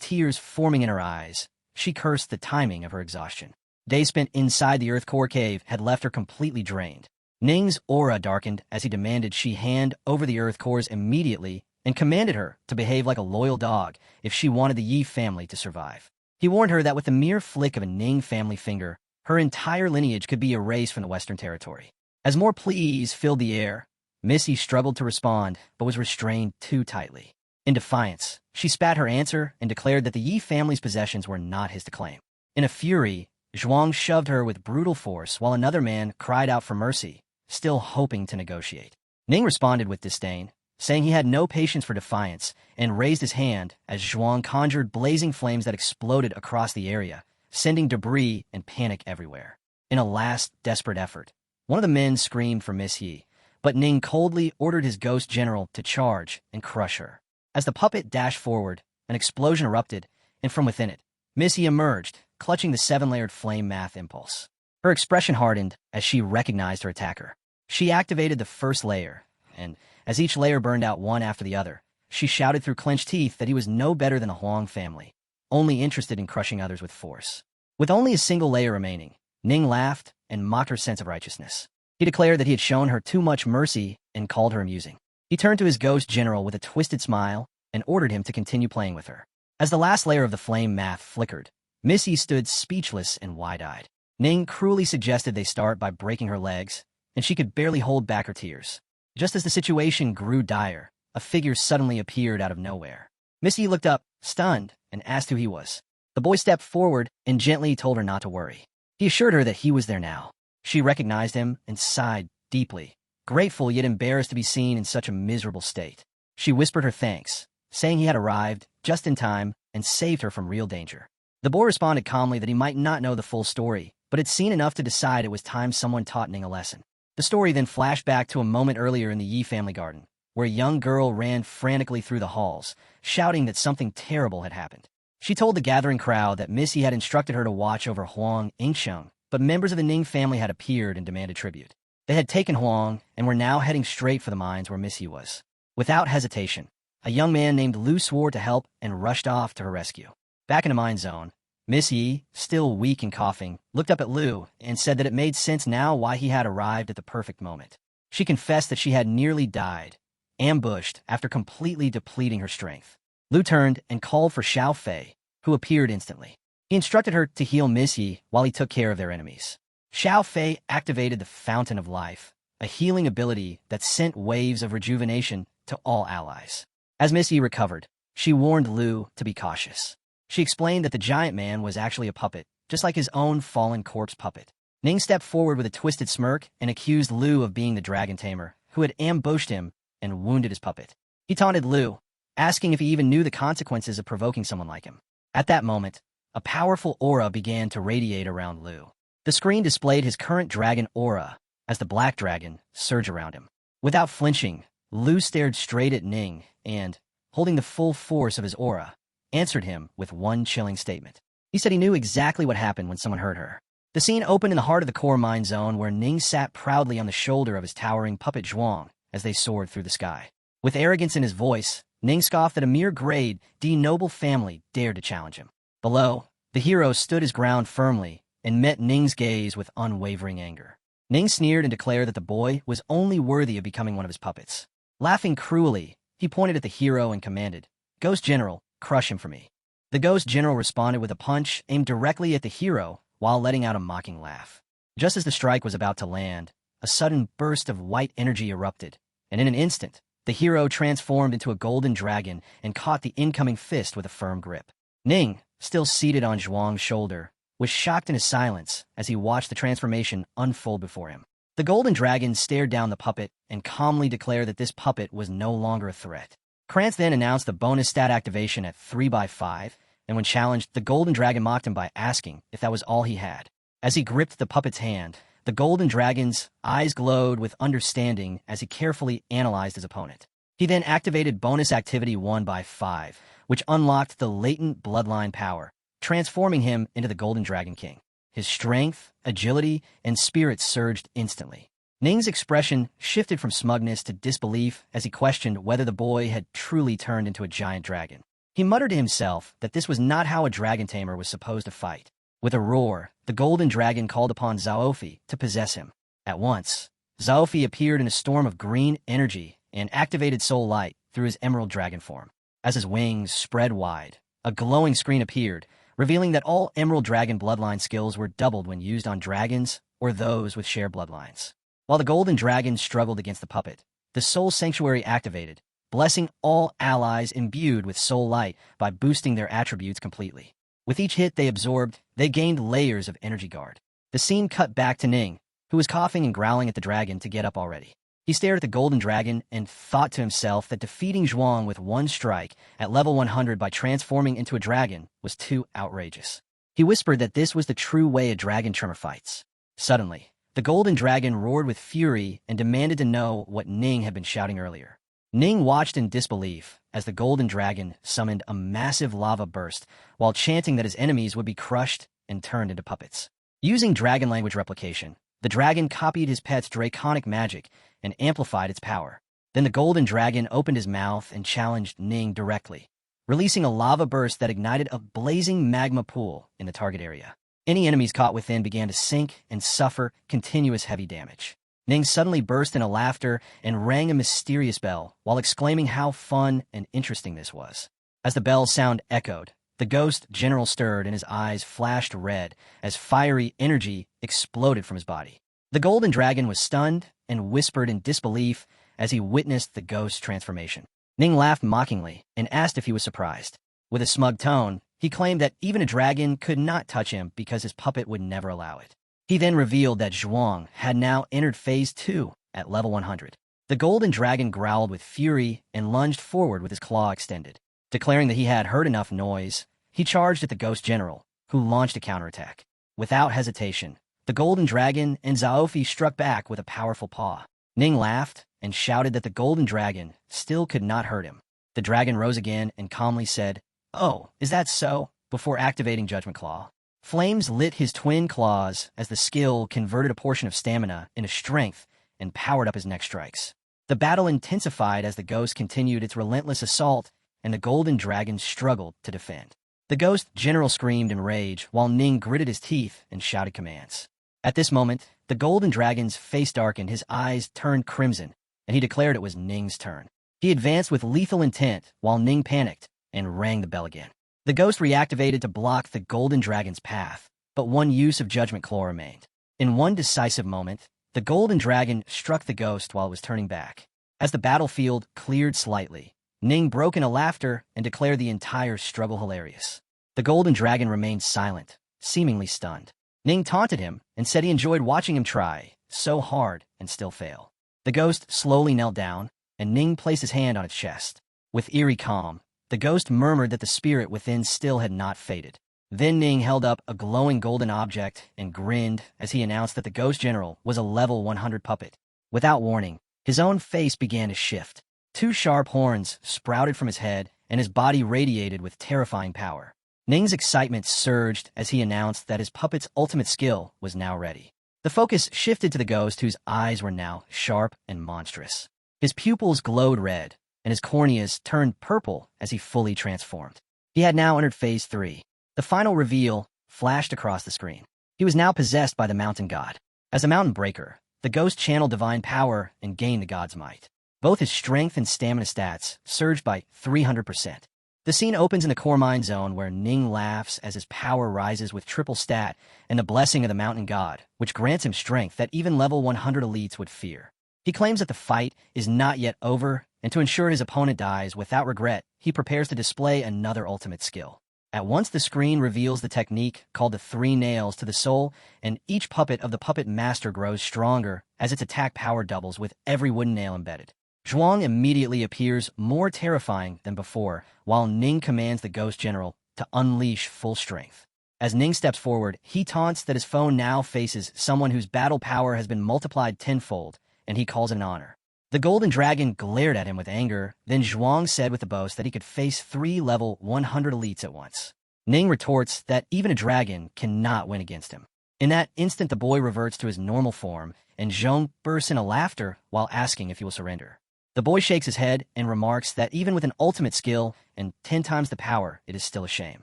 Speaker 1: tears forming in her eyes, she cursed the timing of her exhaustion. Days spent inside the Earth Core Cave had left her completely drained. Ning's aura darkened as he demanded she hand over the Earth Cores immediately and commanded her to behave like a loyal dog if she wanted the Yi family to survive. He warned her that with the mere flick of a Ning family finger, her entire lineage could be erased from the Western Territory. As more pleas filled the air, Miss Yi struggled to respond but was restrained too tightly. In defiance, she spat her answer and declared that the Yi family's possessions were not his to claim. In a fury, Zhuang shoved her with brutal force while another man cried out for mercy, still hoping to negotiate. Ning responded with disdain, saying he had no patience for defiance, and raised his hand as Zhuang conjured blazing flames that exploded across the area, sending debris and panic everywhere. In a last desperate effort, one of the men screamed for Miss Yi, but Ning coldly ordered his ghost general to charge and crush her. As the puppet dashed forward, an explosion erupted, and from within it, Miss Yi emerged, clutching the 7-layered flame math impulse. Her expression hardened as she recognized her attacker. She activated the first layer, and as each layer burned out one after the other, she shouted through clenched teeth that he was no better than a Huang family, only interested in crushing others with force. With only a single layer remaining, Ning laughed and mocked her sense of righteousness. He declared that he had shown her too much mercy and called her amusing. He turned to his ghost general with a twisted smile and ordered him to continue playing with her. As the last layer of the flame math flickered, Miss Yi stood speechless and wide-eyed. Ning cruelly suggested they start by breaking her legs, and she could barely hold back her tears. Just as the situation grew dire, a figure suddenly appeared out of nowhere. Miss Yi looked up, stunned, and asked who he was. The boy stepped forward and gently told her not to worry. He assured her that he was there now. She recognized him and sighed deeply, grateful yet embarrassed to be seen in such a miserable state. She whispered her thanks, saying he had arrived just in time and saved her from real danger. The boy responded calmly that he might not know the full story, but had seen enough to decide it was time someone taught Ning a lesson. The story then flashed back to a moment earlier in the Yi family garden, where a young girl ran frantically through the halls, shouting that something terrible had happened. She told the gathering crowd that Miss Yi had instructed her to watch over Huang Ingsheng, but members of the Ning family had appeared and demanded tribute. They had taken Huang and were now heading straight for the mines where Miss Yi was. Without hesitation, a young man named Lu swore to help and rushed off to her rescue. Back in the mine zone, Miss Yi, still weak and coughing, looked up at Lu and said that it made sense now why he had arrived at the perfect moment. She confessed that she had nearly died, ambushed after completely depleting her strength. Lu turned and called for Xiao Fei, who appeared instantly. He instructed her to heal Miss Yi while he took care of their enemies. Xiao Fei activated the Fountain of Life, a healing ability that sent waves of rejuvenation to all allies. As Miss Yi recovered, She warned Lu to be cautious. She explained that the giant man was actually a puppet, just like his own fallen corpse puppet. Ning stepped forward with a twisted smirk and accused Lu of being the dragon tamer, who had ambushed him and wounded his puppet. He taunted Lu, asking if he even knew the consequences of provoking someone like him. At that moment, a powerful aura began to radiate around Lu. The screen displayed his current dragon aura as the black dragon surged around him. Without flinching, Lu stared straight at Ning and, holding the full force of his aura, answered him with one chilling statement. He said he knew exactly what happened when someone hurt her. The scene opened in the heart of the core mine zone where Ning sat proudly on the shoulder of his towering puppet Zhuang as they soared through the sky. With arrogance in his voice, Ning scoffed that a mere grade D noble family dared to challenge him. Below, the hero stood his ground firmly and met Ning's gaze with unwavering anger. Ning sneered and declared that the boy was only worthy of becoming one of his puppets. Laughing cruelly, he pointed at the hero and commanded, "Ghost General, crush him for me." The Ghost General responded with a punch aimed directly at the hero while letting out a mocking laugh. Just as the strike was about to land, a sudden burst of white energy erupted, and in an instant, the hero transformed into a golden dragon and caught the incoming fist with a firm grip. Ning, still seated on Zhuang's shoulder, was shocked into silence as he watched the transformation unfold before him. The golden dragon stared down the puppet and calmly declared that this puppet was no longer a threat. Krantz then announced the bonus stat activation at 3x5, and when challenged, the golden dragon mocked him by asking if that was all he had. As he gripped the puppet's hand, the golden dragon's eyes glowed with understanding as he carefully analyzed his opponent. He then activated bonus activity 1x5, which unlocked the latent bloodline power, transforming him into the Golden Dragon King. His strength, agility, and spirit surged instantly. Ning's expression shifted from smugness to disbelief as he questioned whether the boy had truly turned into a giant dragon. He muttered to himself that this was not how a dragon tamer was supposed to fight. With a roar, the golden dragon called upon Zhaofi to possess him. At once, Zhaofi appeared in a storm of green energy and activated soul light through his emerald dragon form. As his wings spread wide, a glowing screen appeared, revealing that all emerald dragon bloodline skills were doubled when used on dragons or those with shared bloodlines. While the golden dragon struggled against the puppet, the soul sanctuary activated, blessing all allies imbued with soul light by boosting their attributes completely. With each hit they absorbed, they gained layers of energy guard. The scene cut back to Ning, who was coughing and growling at the dragon to get up already. He stared at the golden dragon and thought to himself that defeating Zhuang with one strike at level 100 by transforming into a dragon was too outrageous. He whispered that this was the true way a dragon tremor fights. Suddenly, the golden dragon roared with fury and demanded to know what Ning had been shouting earlier. Ning watched in disbelief as the golden dragon summoned a massive lava burst while chanting that his enemies would be crushed and turned into puppets. Using dragon language replication, the dragon copied his pet's draconic magic and amplified its power. Then the golden dragon opened his mouth and challenged Ning directly, releasing a lava burst that ignited a blazing magma pool in the target area. Any enemies caught within began to sink and suffer continuous heavy damage. Ning suddenly burst into laughter and rang a mysterious bell while exclaiming how fun and interesting this was. As the bell's sound echoed, the Ghost General stirred and his eyes flashed red as fiery energy exploded from his body. The golden dragon was stunned and whispered in disbelief as he witnessed the ghost transformation. Ning laughed mockingly and asked if he was surprised. With a smug tone, he claimed that even a dragon could not touch him because his puppet would never allow it. He then revealed that Zhuang had now entered Phase 2 at level 100. The golden dragon growled with fury and lunged forward with his claw extended. Declaring that he had heard enough noise, he charged at the Ghost General, who launched a counterattack. Without hesitation, the golden dragon and Zhaofi struck back with a powerful paw. Ning laughed and shouted that the golden dragon still could not hurt him. The dragon rose again and calmly said, "Oh, is that so?" before activating Judgment Claw. Flames lit his twin claws as the skill converted a portion of stamina into strength and powered up his next strikes. The battle intensified as the ghost continued its relentless assault and the golden dragon struggled to defend. The Ghost General screamed in rage while Ning gritted his teeth and shouted commands. At this moment, the golden dragon's face darkened, his eyes turned crimson, and he declared it was Ning's turn. He advanced with lethal intent while Ning panicked and rang the bell again. The ghost reactivated to block the golden dragon's path, but one use of Judgment Claw remained. In one decisive moment, the golden dragon struck the ghost while it was turning back. As the battlefield cleared slightly, Ning broke into laughter and declared the entire struggle hilarious. The golden dragon remained silent, seemingly stunned. Ning taunted him and said he enjoyed watching him try so hard and still fail. The ghost slowly knelt down, and Ning placed his hand on its chest. With eerie calm, the ghost murmured that the spirit within still had not faded. Then Ning held up a glowing golden object and grinned as he announced that the ghost general was a level 100 puppet. Without warning, his own face began to shift. Two sharp horns sprouted from his head, and his body radiated with terrifying power. Ning's excitement surged as he announced that his puppet's ultimate skill was now ready. The focus shifted to the ghost, whose eyes were now sharp and monstrous. His pupils glowed red, and his corneas turned purple as he fully transformed. He had now entered Phase 3. The final reveal flashed across the screen. He was now possessed by the mountain god. As a mountain breaker, the ghost channeled divine power and gained the god's might. Both his strength and stamina stats surged by 300%. The scene opens in the core mind zone where Ning laughs as his power rises with triple stat and the blessing of the mountain god, which grants him strength that even level 100 elites would fear. He claims that the fight is not yet over, and to ensure his opponent dies without regret, he prepares to display another ultimate skill. At once the screen reveals the technique called the 3 nails to the soul, and each puppet of the puppet master grows stronger as its attack power doubles with every wooden nail embedded. Zhuang immediately appears more terrifying than before, while Ning commands the ghost general to unleash full strength. As Ning steps forward, he taunts that his foe now faces someone whose battle power has been multiplied tenfold, and he calls it an honor. The golden dragon glared at him with anger, then Zhuang said with a boast that he could face 3 level 100 elites at once. Ning retorts that even a dragon cannot win against him. In that instant, the boy reverts to his normal form, and Zhuang bursts into laughter while asking if he will surrender. The boy shakes his head and remarks that even with an ultimate skill and 10 times the power, it is still a shame.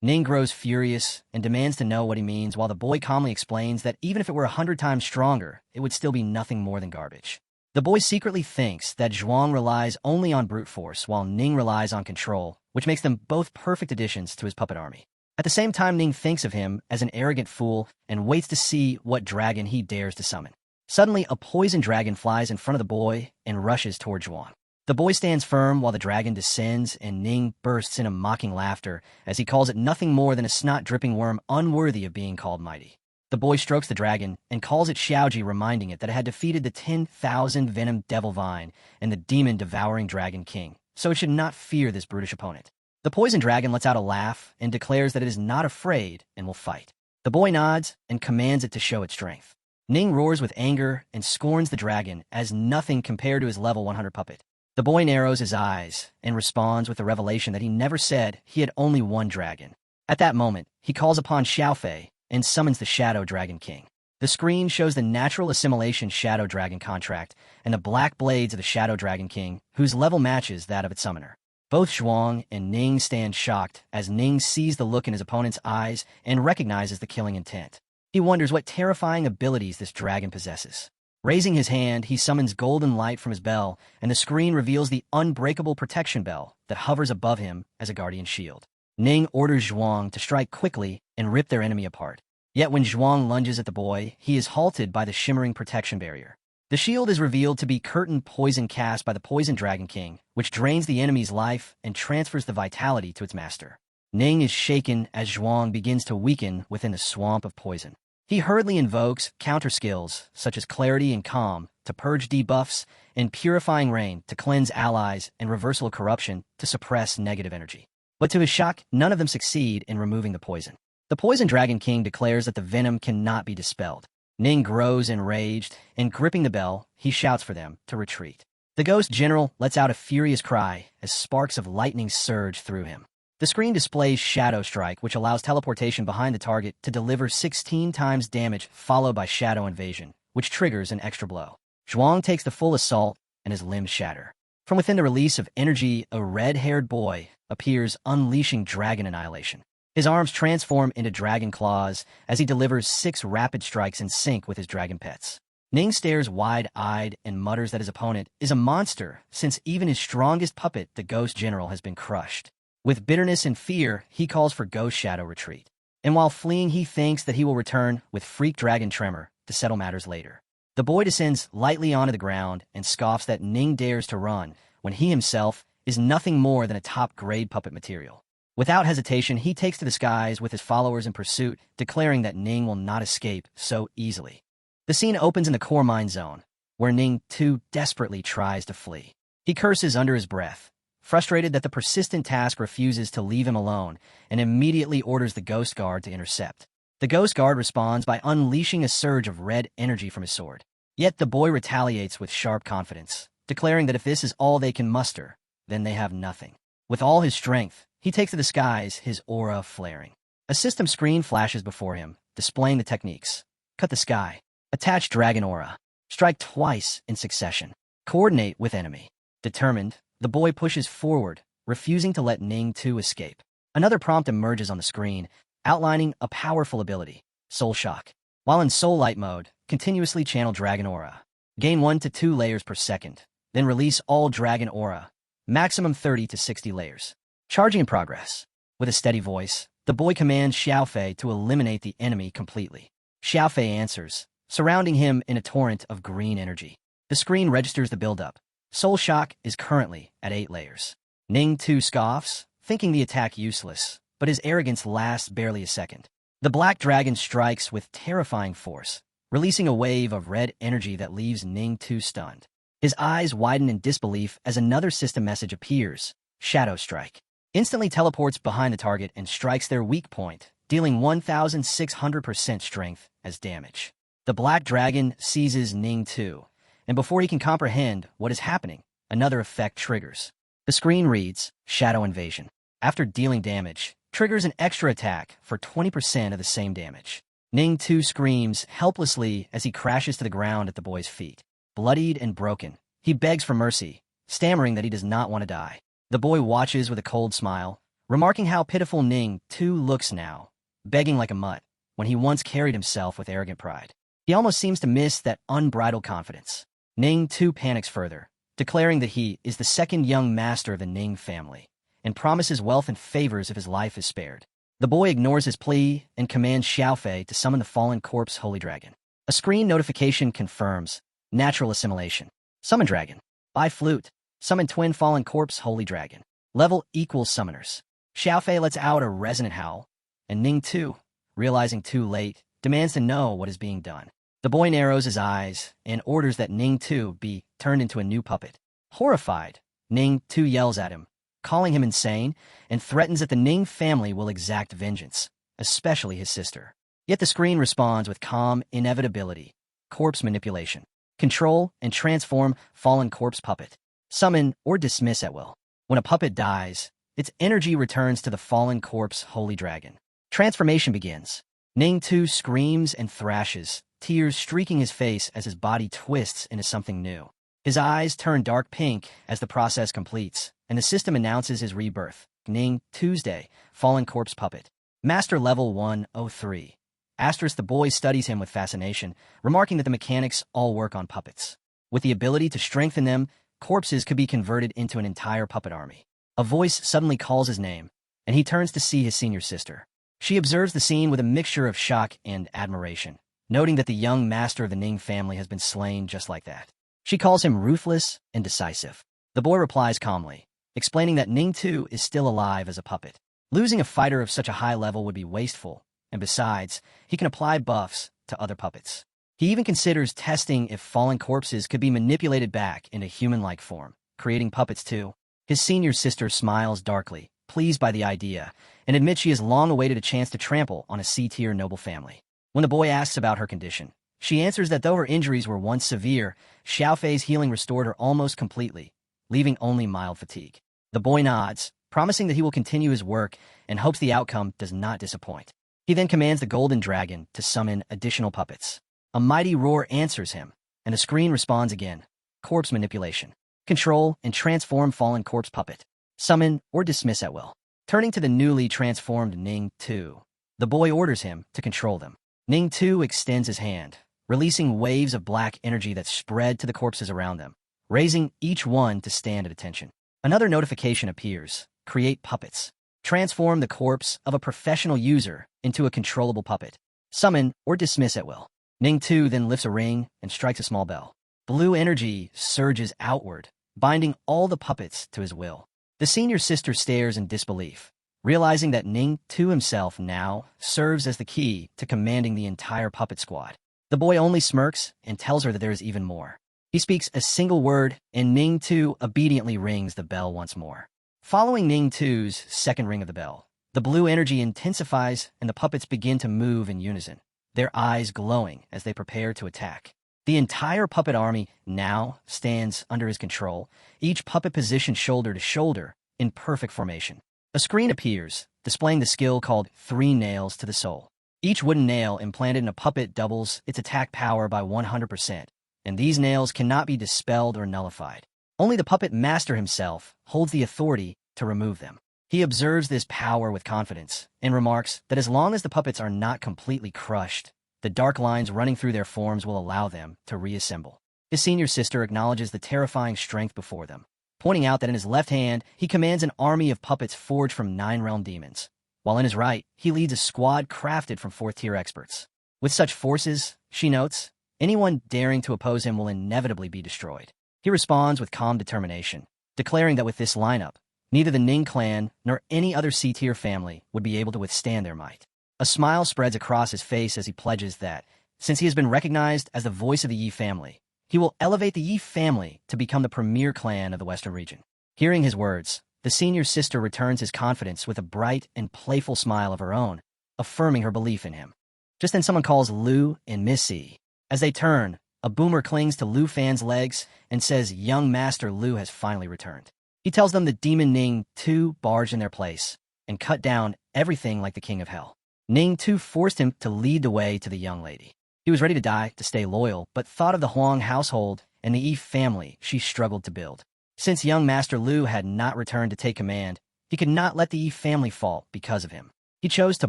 Speaker 1: Ning grows furious and demands to know what he means, while the boy calmly explains that even if it were 100 times stronger, it would still be nothing more than garbage. The boy secretly thinks that Zhuang relies only on brute force, while Ning relies on control, which makes them both perfect additions to his puppet army. At the same time, Ning thinks of him as an arrogant fool and waits to see what dragon he dares to summon. Suddenly, a poison dragon flies in front of the boy and rushes toward Zhuang. The boy stands firm while the dragon descends, and Ning bursts into mocking laughter as he calls it nothing more than a snot-dripping worm unworthy of being called mighty. The boy strokes the dragon and calls it Xiaoji, reminding it that it had defeated the 10,000 venom devil vine and the demon-devouring dragon king, so it should not fear this brutish opponent. The poison dragon lets out a laugh and declares that it is not afraid and will fight. The boy nods and commands it to show its strength. Ning roars with anger and scorns the dragon as nothing compared to his level 100 puppet. The boy narrows his eyes and responds with the revelation that he never said he had only one dragon. At that moment, he calls upon Xiaofei and summons the Shadow Dragon King. The screen shows the natural assimilation Shadow Dragon contract and the black blades of the Shadow Dragon King, whose level matches that of its summoner. Both Zhuang and Ning stand shocked as Ning sees the look in his opponent's eyes and recognizes the killing intent. He wonders what terrifying abilities this dragon possesses. Raising his hand, he summons golden light from his bell, and the screen reveals the unbreakable protection bell that hovers above him as a guardian shield. Ning orders Zhuang to strike quickly and rip their enemy apart. Yet when Zhuang lunges at the boy, he is halted by the shimmering protection barrier. The shield is revealed to be curtain poison cast by the Poison Dragon King, which drains the enemy's life and transfers the vitality to its master. Ning is shaken as Zhuang begins to weaken within the swamp of poison. He hurriedly invokes counter skills such as Clarity and Calm to purge debuffs and Purifying Rain to cleanse allies and Reversal of Corruption to suppress negative energy. But to his shock, none of them succeed in removing the poison. The Poison Dragon King declares that the venom cannot be dispelled. Ning grows enraged, and gripping the bell, he shouts for them to retreat. The Ghost General lets out a furious cry as sparks of lightning surge through him. The screen displays Shadow Strike, which allows teleportation behind the target to deliver 16 times damage, followed by Shadow Invasion, which triggers an extra blow. Zhuang takes the full assault, and his limbs shatter. From within the release of energy, a red-haired boy appears, unleashing Dragon Annihilation. His arms transform into dragon claws as he delivers 6 rapid strikes in sync with his dragon pets. Ning stares wide-eyed and mutters that his opponent is a monster, since even his strongest puppet, the Ghost General, has been crushed. With bitterness and fear, he calls for Ghost Shadow retreat. And while fleeing, he thinks that he will return with Freak Dragon Tremor to settle matters later. The boy descends lightly onto the ground and scoffs that Ning dares to run when he himself is nothing more than a top-grade puppet material. Without hesitation, he takes to the skies with his followers in pursuit, declaring that Ning will not escape so easily. The scene opens in the core mine zone, where Ning too desperately tries to flee. He curses under his breath, frustrated that the persistent task refuses to leave him alone, and immediately orders the Ghost Guard to intercept. The Ghost Guard responds by unleashing a surge of red energy from his sword. Yet the boy retaliates with sharp confidence, declaring that if this is all they can muster, then they have nothing. With all his strength, he takes to the skies, his aura flaring. A system screen flashes before him, displaying the techniques. Cut the sky. Attach dragon aura. Strike twice in succession. Coordinate with enemy. Determined, the boy pushes forward, refusing to let Ning 2 escape. Another prompt emerges on the screen, outlining a powerful ability, Soul Shock. While in Soul Light mode, continuously channel Dragon Aura. Gain 1 to 2 layers per second, then release all Dragon Aura, maximum 30 to 60 layers. Charging in progress. With a steady voice, the boy commands Xiaofei to eliminate the enemy completely. Xiaofei answers, surrounding him in a torrent of green energy. The screen registers the buildup. Soul Shock is currently at 8 layers. Ning 2 scoffs, thinking the attack useless, but his arrogance lasts barely a second. The black dragon strikes with terrifying force, releasing a wave of red energy that leaves Ning 2 stunned. His eyes widen in disbelief as another system message appears, Shadow Strike. Instantly teleports behind the target and strikes their weak point, dealing 1,600% strength as damage. The black dragon seizes Ning 2, and before he can comprehend what is happening, another effect triggers. The screen reads, Shadow Invasion. After dealing damage, triggers an extra attack for 20% of the same damage. Ning 2 screams helplessly as he crashes to the ground at the boy's feet. Bloodied and broken, he begs for mercy, stammering that he does not want to die. The boy watches with a cold smile, remarking how pitiful Ning 2 looks now, begging like a mutt, when he once carried himself with arrogant pride. He almost seems to miss that unbridled confidence. Ning 2 panics further, declaring that he is the second young master of the Ning family, and promises wealth and favors if his life is spared. The boy ignores his plea and commands Xiaofei to summon the fallen corpse Holy Dragon. A screen notification confirms natural assimilation. Summon Dragon. By Flute. Summon Twin Fallen Corpse Holy Dragon. Level equals summoners. Xiaofei lets out a resonant howl, and Ning 2, realizing too late, demands to know what is being done. The boy narrows his eyes and orders that Ning 2 be turned into a new puppet. Horrified, Ning 2 yells at him, calling him insane, and threatens that the Ning family will exact vengeance, especially his sister. Yet the screen responds with calm inevitability. Corpse manipulation. Control and transform fallen corpse puppet. Summon or dismiss at will. When a puppet dies, its energy returns to the fallen corpse Holy Dragon. Transformation begins. Ning 2 screams and thrashes, tears streaking his face as his body twists into something new. His eyes turn dark pink as the process completes, and the system announces his rebirth. Ning Tuesday, Fallen Corpse Puppet. Master Level 103. Asterisk the boy studies him with fascination, remarking that the mechanics all work on puppets. With the ability to strengthen them, corpses could be converted into an entire puppet army. A voice suddenly calls his name, and he turns to see his senior sister. She observes the scene with a mixture of shock and admiration, noting that the young master of the Ning family has been slain just like that. She calls him ruthless and decisive. The boy replies calmly, explaining that Ning 2 is still alive as a puppet. Losing a fighter of such a high level would be wasteful, and besides, he can apply buffs to other puppets. He even considers testing if fallen corpses could be manipulated back into human-like form, creating puppets too. His senior sister smiles darkly, pleased by the idea, and admits she has long awaited a chance to trample on a C-tier noble family. When the boy asks about her condition, she answers that though her injuries were once severe, Xiaofei's healing restored her almost completely, leaving only mild fatigue. The boy nods, promising that he will continue his work and hopes the outcome does not disappoint. He then commands the Golden Dragon to summon additional puppets. A mighty roar answers him, and the screen responds again. Corpse manipulation. Control and transform fallen corpse puppet. Summon or dismiss at will. Turning to the newly transformed Ning 2, the boy orders him to control them. Ning 2 extends his hand, releasing waves of black energy that spread to the corpses around them, raising each one to stand at attention. Another notification appears. Create puppets. Transform the corpse of a professional user into a controllable puppet. Summon or dismiss at will. Ning 2 then lifts a ring and strikes a small bell. Blue energy surges outward, binding all the puppets to his will. The senior sister stares in disbelief, realizing that Ning Tu himself now serves as the key to commanding the entire puppet squad. The boy only smirks and tells her that there is even more. He speaks a single word, and Ning Tu obediently rings the bell once more. Following Ning Tu's second ring of the bell, the blue energy intensifies and the puppets begin to move in unison, their eyes glowing as they prepare to attack. The entire puppet army now stands under his control, each puppet positioned shoulder to shoulder in perfect formation. A screen appears, displaying the skill called 3 Nails to the Soul. Each wooden nail implanted in a puppet doubles its attack power by 100%, and these nails cannot be dispelled or nullified. Only the puppet master himself holds the authority to remove them. He observes this power with confidence and remarks that as long as the puppets are not completely crushed, the dark lines running through their forms will allow them to reassemble. His senior sister acknowledges the terrifying strength before them, pointing out that in his left hand, he commands an army of puppets forged from 9 realm demons, while in his right, he leads a squad crafted from 4th-tier experts. With such forces, she notes, anyone daring to oppose him will inevitably be destroyed. He responds with calm determination, declaring that with this lineup, neither the Ning clan nor any other C-tier family would be able to withstand their might. A smile spreads across his face as he pledges that, since he has been recognized as the voice of the Yi family, he will elevate the Yi family to become the premier clan of the Western region. Hearing his words, the senior sister returns his confidence with a bright and playful smile of her own, affirming her belief in him. Just then someone calls Lu and Missy. As they turn, a boomer clings to Lu Fan's legs and says young Master Lu has finally returned. He tells them the demon Ning Tu barged in their place and cut down everything like the king of hell. Ning Tu forced him to lead the way to the young lady. He was ready to die to stay loyal, but thought of the Huang household and the Yi family she struggled to build. Since young Master Lu had not returned to take command, he could not let the Yi family fall because of him. He chose to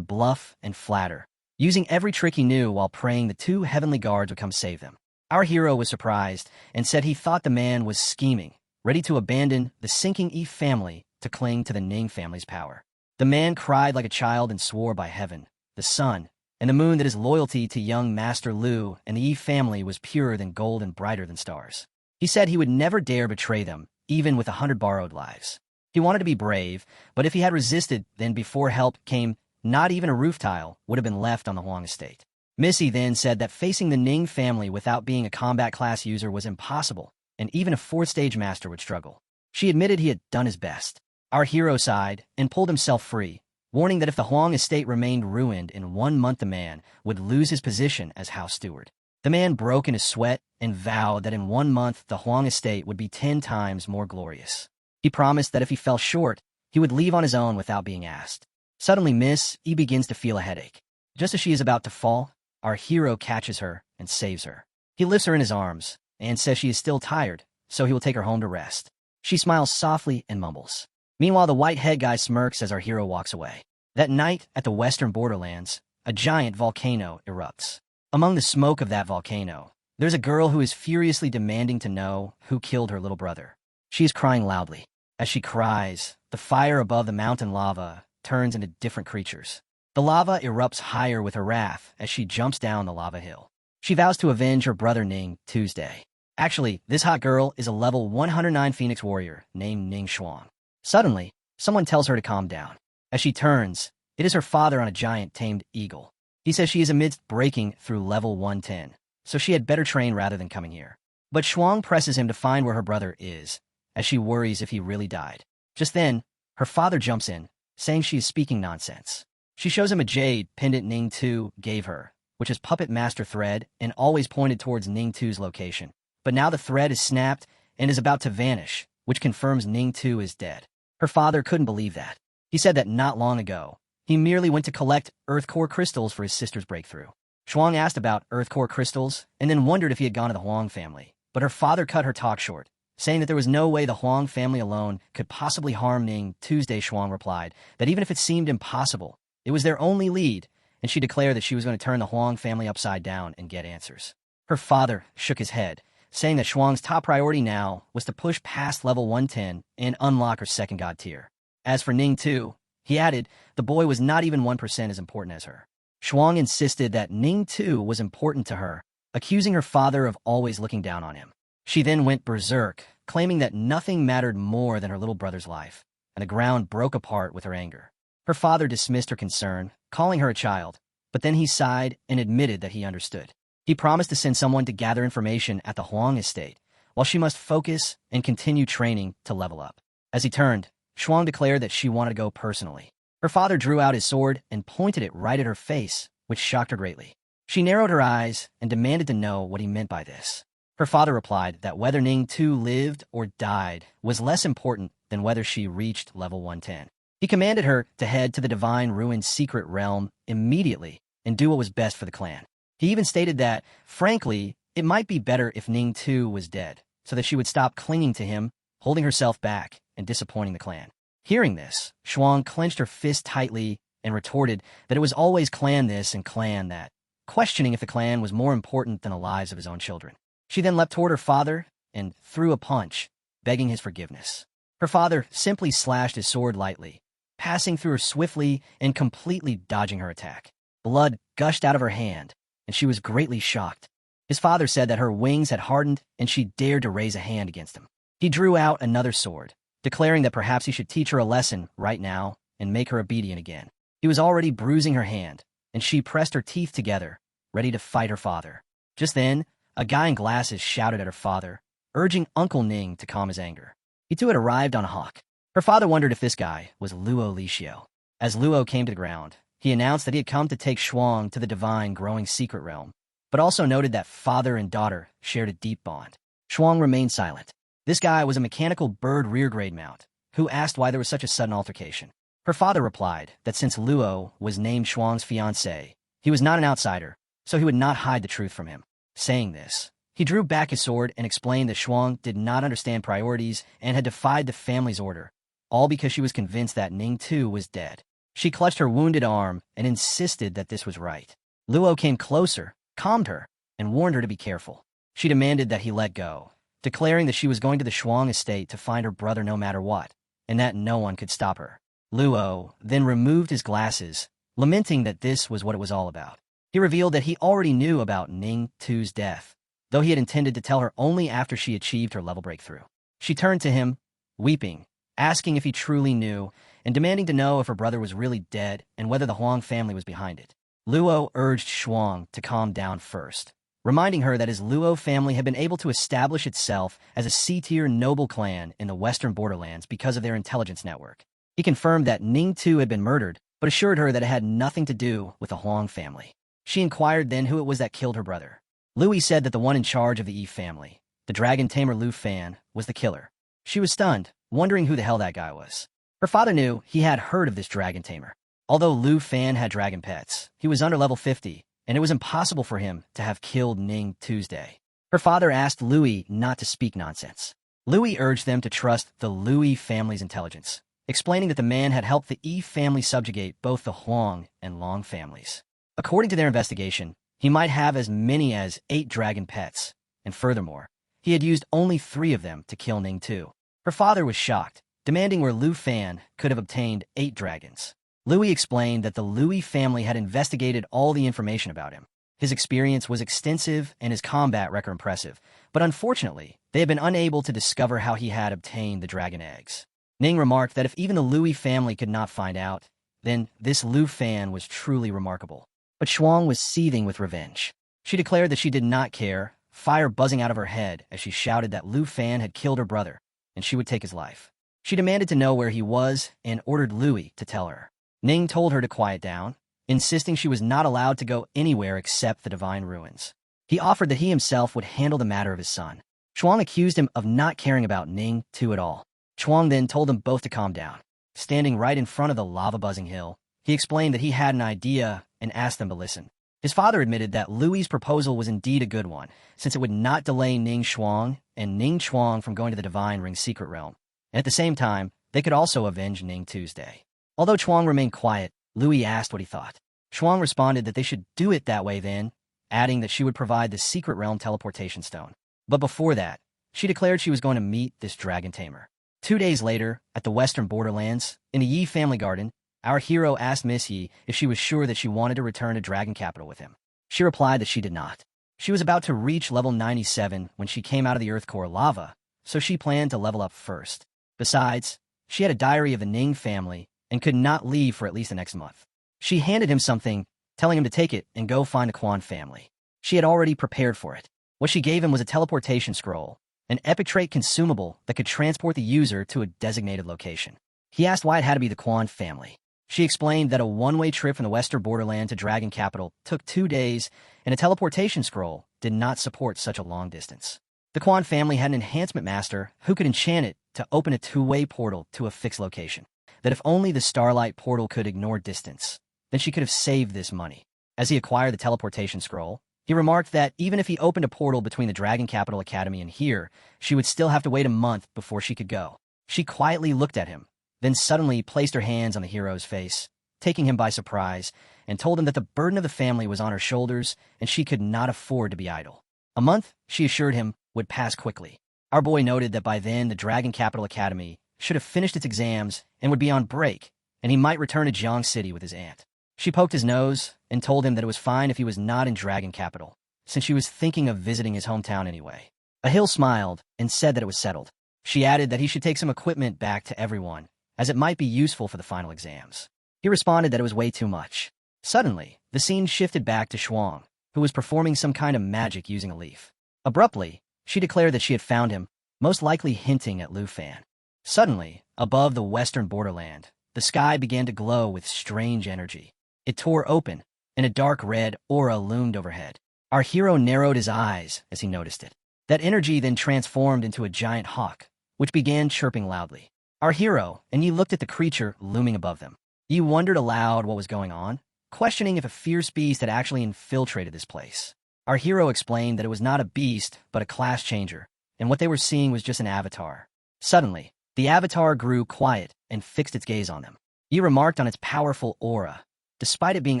Speaker 1: bluff and flatter, using every trick he knew while praying the 2 heavenly guards would come save them. Our hero was surprised and said he thought the man was scheming, ready to abandon the sinking Yi family to cling to the Ning family's power. The man cried like a child and swore by heaven, the sun, and the moon that his loyalty to young Master Lu and the Yi family was purer than gold and brighter than stars. He said he would never dare betray them, even with 100 borrowed lives. He wanted to be brave, but if he had resisted, then before help came, not even a roof tile would have been left on the Huang estate. Missy then said that facing the Ning family without being a combat class user was impossible, and even a 4th-stage master would struggle. She admitted he had done his best. Our hero sighed and pulled himself free, warning that if the Huang estate remained ruined in 1 month, the man would lose his position as house steward. The man broke in a sweat and vowed that in 1 month the Huang estate would be 10 times more glorious. He promised that if he fell short, he would leave on his own without being asked. Suddenly Miss E begins to feel a headache. Just as she is about to fall, our hero catches her and saves her. He lifts her in his arms and says she is still tired, so he will take her home to rest. She smiles softly and mumbles. Meanwhile, the white head guy smirks as our hero walks away. That night, at the western borderlands, a giant volcano erupts. Among the smoke of that volcano, there's a girl who is furiously demanding to know who killed her little brother. She is crying loudly. As she cries, the fire above the mountain lava turns into different creatures. The lava erupts higher with her wrath as she jumps down the lava hill. She vows to avenge her brother Ning Tuesday. Actually, this hot girl is a level 109 Phoenix warrior named Ning Shuang. Suddenly, someone tells her to calm down. As she turns, it is her father on a giant tamed eagle. He says she is amidst breaking through level 110, so she had better train rather than coming here. But Shuang presses him to find where her brother is, as she worries if he really died. Just then, her father jumps in, saying she is speaking nonsense. She shows him a jade pendant Ning Tu gave her, which is puppet master thread and always pointed towards Ning Tu's location. But now the thread is snapped and is about to vanish, which confirms Ning Tu is dead. Her father couldn't believe that. He said that not long ago, he merely went to collect Earth Core crystals for his sister's breakthrough. Shuang asked about Earth Core crystals and then wondered if he had gone to the Huang family. But her father cut her talk short, saying that there was no way the Huang family alone could possibly harm Ning. Tuesday, Shuang replied that even if it seemed impossible, it was their only lead, and she declared that she was going to turn the Huang family upside down and get answers. Her father shook his head, saying that Shuang's top priority now was to push past level 110 and unlock her second god tier. As for Ning Tu, he added, the boy was not even 1% as important as her. Shuang insisted that Ning Tu was important to her, accusing her father of always looking down on him. She then went berserk, claiming that nothing mattered more than her little brother's life. and the ground broke apart with her anger. Her father dismissed her concern, calling her a child, but then he sighed and admitted that he understood. He promised to send someone to gather information at the Huang estate, while she must focus and continue training to level up. As he turned, Shuang declared that she wanted to go personally. Her father drew out his sword and pointed it right at her face, which shocked her greatly. She narrowed her eyes and demanded to know what he meant by this. Her father replied that whether Ning Tu lived or died was less important than whether she reached level 110. He commanded her to head to the Divine Ruin's secret realm immediately and do what was best for the clan. He even stated that, frankly, it might be better if Ning Tu was dead, so that she would stop clinging to him, holding herself back, and disappointing the clan. Hearing this, Shuang clenched her fist tightly and retorted that it was always clan this and clan that, questioning if the clan was more important than the lives of his own children. She then leapt toward her father and threw a punch, begging his forgiveness. Her father simply slashed his sword lightly, passing through her swiftly and completely dodging her attack. Blood gushed out of her hand, and she was greatly shocked. His father said that her wings had hardened and she dared to raise a hand against him. He drew out another sword, declaring that perhaps he should teach her a lesson right now and make her obedient again. He was already bruising her hand, and she pressed her teeth together, ready to fight her father. Just then, a guy in glasses shouted at her father, urging Uncle Ning to calm his anger. He too had arrived on a hawk. Her father wondered if this guy was Luo Lixio. As Luo came to the ground, he announced that he had come to take Shuang to the divine growing secret realm, but also noted that father and daughter shared a deep bond. Shuang remained silent. This guy was a mechanical bird rear-grade mount, who asked why there was such a sudden altercation. Her father replied that since Luo was named Shuang's fiancé, he was not an outsider, so he would not hide the truth from him. Saying this, he drew back his sword and explained that Shuang did not understand priorities and had defied the family's order, all because she was convinced that Ning Tu was dead. She clutched her wounded arm and insisted that this was right. Luo came closer, calmed her, and warned her to be careful. She demanded that he let go, declaring that she was going to the Shuang estate to find her brother no matter what, and that no one could stop her. Luo then removed his glasses, lamenting that this was what it was all about. He revealed that he already knew about Ning Tu's death, though he had intended to tell her only after she achieved her level breakthrough. She turned to him, weeping, asking if he truly knew, and demanding to know if her brother was really dead and whether the Huang family was behind it. Luo urged Shuang to calm down first, reminding her that his Luo family had been able to establish itself as a C-tier noble clan in the western borderlands because of their intelligence network. He confirmed that Ning Tu had been murdered, but assured her that it had nothing to do with the Huang family. She inquired then who it was that killed her brother. Louis said that the one in charge of the Yi family, the dragon Tamer Lu Fan, was the killer. She was stunned, wondering who the hell that guy was. Her father knew he had heard of this dragon Tamer. Although Lu Fan had dragon pets, he was under level 50, and it was impossible for him to have killed Ning Tuesday. Her father asked Louis not to speak nonsense. Louis urged them to trust the Louis family's intelligence, explaining that the man had helped the Yi family subjugate both the Huang and Long families. According to their investigation, he might have as many as 8 dragon pets, and furthermore, he had used only 3 of them to kill Ning Tu. Her father was shocked, demanding where Lu Fan could have obtained 8 dragons. Louis explained that the Louis family had investigated all the information about him. His experience was extensive and his combat record impressive, but unfortunately, they had been unable to discover how he had obtained the dragon eggs. Ning remarked that if even the Louis family could not find out, then this Lu Fan was truly remarkable. But Shuang was seething with revenge. She declared that she did not care, fire buzzing out of her head as she shouted that Lu Fan had killed her brother, and she would take his life. She demanded to know where he was and ordered Louis to tell her. Ning told her to quiet down, insisting she was not allowed to go anywhere except the Divine Ruins. He offered that he himself would handle the matter of his son. Shuang accused him of not caring about Ning Tu at all. Shuang then told them both to calm down. Standing right in front of the lava-buzzing hill, he explained that he had an idea and asked them to listen. His father admitted that Louis's proposal was indeed a good one, since it would not delay Ning Shuang and Ning Chuang from going to the Divine Ring secret realm. And at the same time, they could also avenge Ning Tuesday. Although Chuang remained quiet, Louis asked what he thought. Shuang responded that they should do it that way then, adding that she would provide the secret realm teleportation stone. But before that, she declared she was going to meet this dragon tamer. 2 days later, at the western borderlands, in the Yi family garden, our hero asked Miss Yi if she was sure that she wanted to return to Dragon Capital with him. She replied that she did not. She was about to reach level 97 when she came out of the Earth Core lava, so she planned to level up first. Besides, She had a diary of the Ning family and could not leave for at least the next month. She handed him something, telling him to take it and go find the Quan family. She had already prepared for it. What she gave him was a teleportation scroll, an epic trait consumable that could transport the user to a designated location. He asked why it had to be the Quan family. She explained that a one-way trip from the western borderland to Dragon Capital took 2 days, and a teleportation scroll did not support such a long distance. The Quan family had an enhancement master who could enchant it to open a two-way portal to a fixed location. That if only the Starlight portal could ignore distance, then she could have saved this money. As he acquired the teleportation scroll, he remarked that even if he opened a portal between the Dragon Capital Academy and here, she would still have to wait a month before she could go. She quietly looked at him, then suddenly placed her hands on the hero's face, taking him by surprise, and told him that the burden of the family was on her shoulders and she could not afford to be idle. A month, she assured him, would pass quickly. Our boy noted that by then the Dragon Capital Academy should have finished its exams and would be on break, and he might return to Jiang City with his aunt. She poked his nose and told him that it was fine if he was not in Dragon Capital, since she was thinking of visiting his hometown anyway. Ahil smiled and said that it was settled. She added that he should take some equipment back to everyone, as it might be useful for the final exams. He responded that it was way too much. Suddenly, the scene shifted back to Shuang, who was performing some kind of magic using a leaf. Abruptly, she declared that she had found him, most likely hinting at Lu Fan. Suddenly, above the western borderland, the sky began to glow with strange energy. It tore open, and a dark red aura loomed overhead. Our hero narrowed his eyes as he noticed it. That energy then transformed into a giant hawk, which began chirping loudly. Our hero and Yi looked at the creature looming above them. Yi wondered aloud what was going on, questioning if a fierce beast had actually infiltrated this place. Our hero explained that it was not a beast, but a class changer, and what they were seeing was just an avatar. Suddenly, the avatar grew quiet and fixed its gaze on them. Yi remarked on its powerful aura, despite it being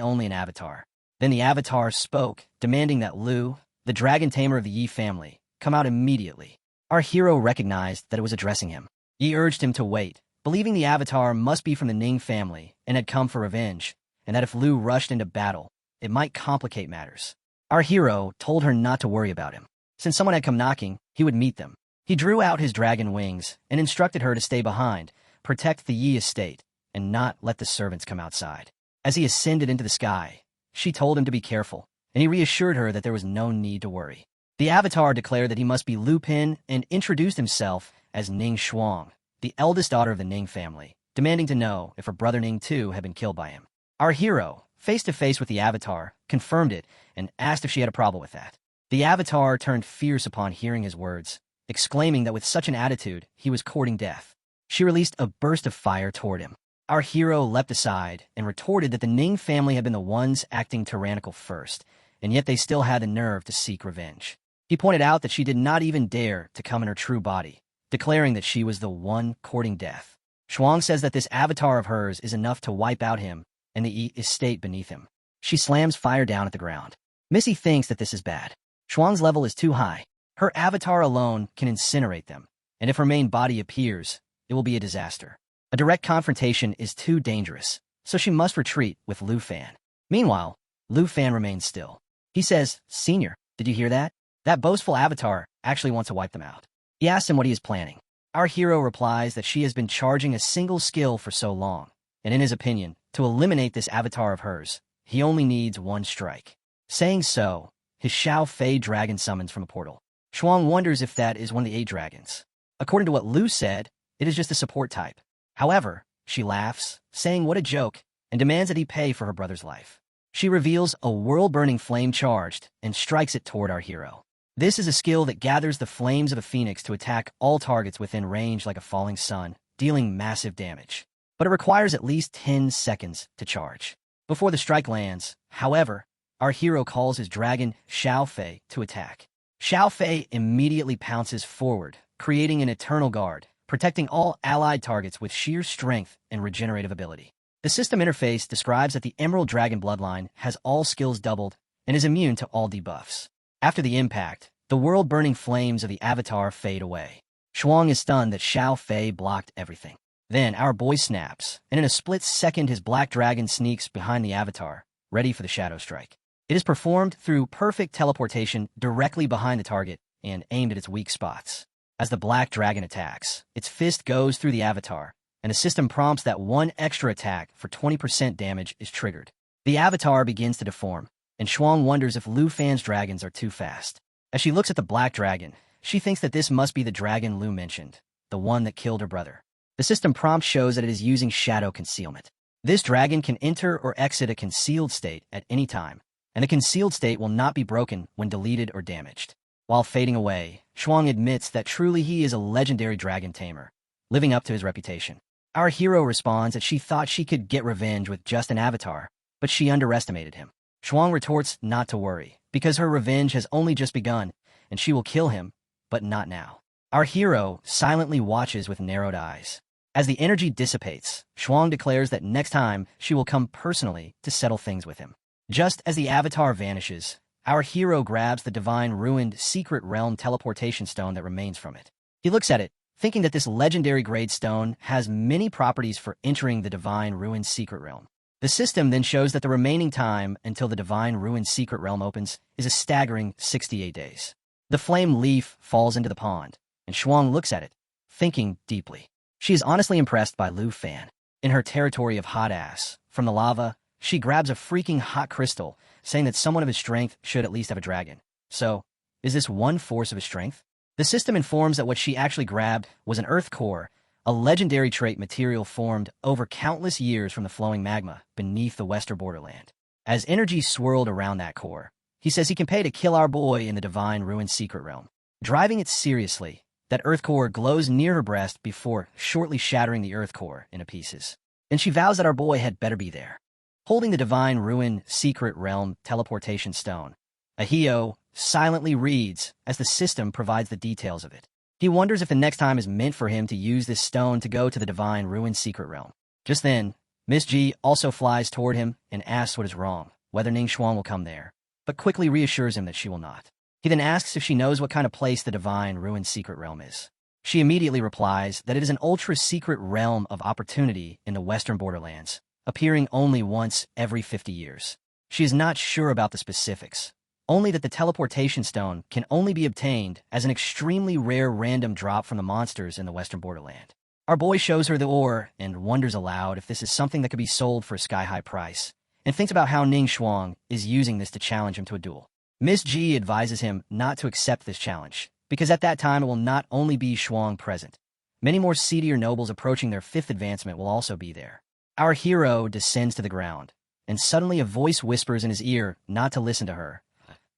Speaker 1: only an avatar. Then the avatar spoke, demanding that Lu, the dragon tamer of the Yi family, come out immediately. Our hero recognized that it was addressing him. Yi urged him to wait, believing the avatar must be from the Ning family and had come for revenge, and that if Lu rushed into battle, it might complicate matters. Our hero told her not to worry about him. Since someone had come knocking, he would meet them. He drew out his dragon wings and instructed her to stay behind, protect the Yi estate, and not let the servants come outside. As he ascended into the sky, she told him to be careful, and he reassured her that there was no need to worry. The avatar declared that he must be Lu Pin and introduced himself as Ning Shuang, the eldest daughter of the Ning family, demanding to know if her brother Ning too had been killed by him. Our hero, face to face with the avatar, confirmed it and asked if she had a problem with that. The avatar turned fierce upon hearing his words, exclaiming that with such an attitude, he was courting death. She released a burst of fire toward him. Our hero leapt aside and retorted that the Ning family had been the ones acting tyrannical first, and yet they still had the nerve to seek revenge. He pointed out that she did not even dare to come in her true body, declaring that she was the one courting death. Shuang says that this avatar of hers is enough to wipe out him and the estate beneath him. She slams fire down at the ground. Missy thinks that this is bad. Shuang's level is too high. Her avatar alone can incinerate them, and if her main body appears, it will be a disaster. A direct confrontation is too dangerous, so she must retreat with Lu Fan. Meanwhile, Lu Fan remains still. He says, "Senior, did you hear that? That boastful avatar actually wants to wipe them out." He asks him what he is planning. Our hero replies that she has been charging a single skill for so long, and in his opinion, to eliminate this avatar of hers, he only needs one strike. Saying so, his Xiao Fei dragon summons from a portal. Shuang wonders if that is one of the 8 dragons. According to what Lu said, it is just a support type. However, she laughs, saying what a joke, and demands that he pay for her brother's life. She reveals a world-burning flame charged and strikes it toward our hero. This is a skill that gathers the flames of a phoenix to attack all targets within range like a falling sun, dealing massive damage. But it requires at least 10 seconds to charge. Before the strike lands, however, our hero calls his dragon Xiao Fei to attack. Xiao Fei immediately pounces forward, creating an eternal guard, protecting all allied targets with sheer strength and regenerative ability. The system interface describes that the Emerald Dragon bloodline has all skills doubled and is immune to all debuffs. After the impact, the world-burning flames of the avatar fade away. Shuang is stunned that Xiao Fei blocked everything. Then our boy snaps, and in a split second his black dragon sneaks behind the avatar, ready for the shadow strike. It is performed through perfect teleportation directly behind the target and aimed at its weak spots. As the black dragon attacks, its fist goes through the avatar, and the system prompts that one extra attack for 20% damage is triggered. The avatar begins to deform, and Shuang wonders if Lu Fan's dragons are too fast. As she looks at the black dragon, she thinks that this must be the dragon Lu mentioned, the one that killed her brother. The system prompt shows that it is using shadow concealment. This dragon can enter or exit a concealed state at any time, and the concealed state will not be broken when deleted or damaged. While fading away, Shuang admits that truly he is a legendary dragon tamer, living up to his reputation. Our hero responds that she thought she could get revenge with just an avatar, but she underestimated him. Shuang retorts not to worry, because her revenge has only just begun, and she will kill him, but not now. Our hero silently watches with narrowed eyes. As the energy dissipates, Shuang declares that next time she will come personally to settle things with him. Just as the avatar vanishes, our hero grabs the divine ruined secret realm teleportation stone that remains from it. He looks at it, thinking that this legendary grade stone has many properties for entering the divine ruined secret realm. The system then shows that the remaining time until the divine ruined secret realm opens is a staggering 68 days. The flame leaf falls into the pond, and Shuang looks at it, thinking deeply. She is honestly impressed by Lu Fan. In her territory of hot ass, from the lava, she grabs a freaking hot crystal, saying that someone of his strength should at least have a dragon. So, is this one force of his strength? The system informs that what she actually grabbed was an earth core, a legendary trait material formed over countless years from the flowing magma beneath the western borderland. As energy swirled around that core, he says he can pay to kill our boy in the divine ruined secret realm. Driving it seriously, that earth core glows near her breast before shortly shattering the earth core into pieces. And she vows that our boy had better be there. Holding the divine ruin secret realm teleportation stone, Ahio silently reads as the system provides the details of it. He wonders if the next time is meant for him to use this stone to go to the divine ruin secret realm. Just then, Miss G also flies toward him and asks what is wrong, whether Ning Xuan will come there, but quickly reassures him that she will not. He then asks if she knows what kind of place the divine ruined secret realm is. She immediately replies that it is an ultra-secret realm of opportunity in the western borderlands, appearing only once every 50 years. She is not sure about the specifics, only that the teleportation stone can only be obtained as an extremely rare random drop from the monsters in the western borderland. Our boy shows her the ore and wonders aloud if this is something that could be sold for a sky-high price, and thinks about how Ning Xuan is using this to challenge him to a duel. Miss G advises him not to accept this challenge, because at that time it will not only be Shuang present. Many more seedier nobles approaching their 5th advancement will also be there. Our hero descends to the ground, and suddenly a voice whispers in his ear not to listen to her,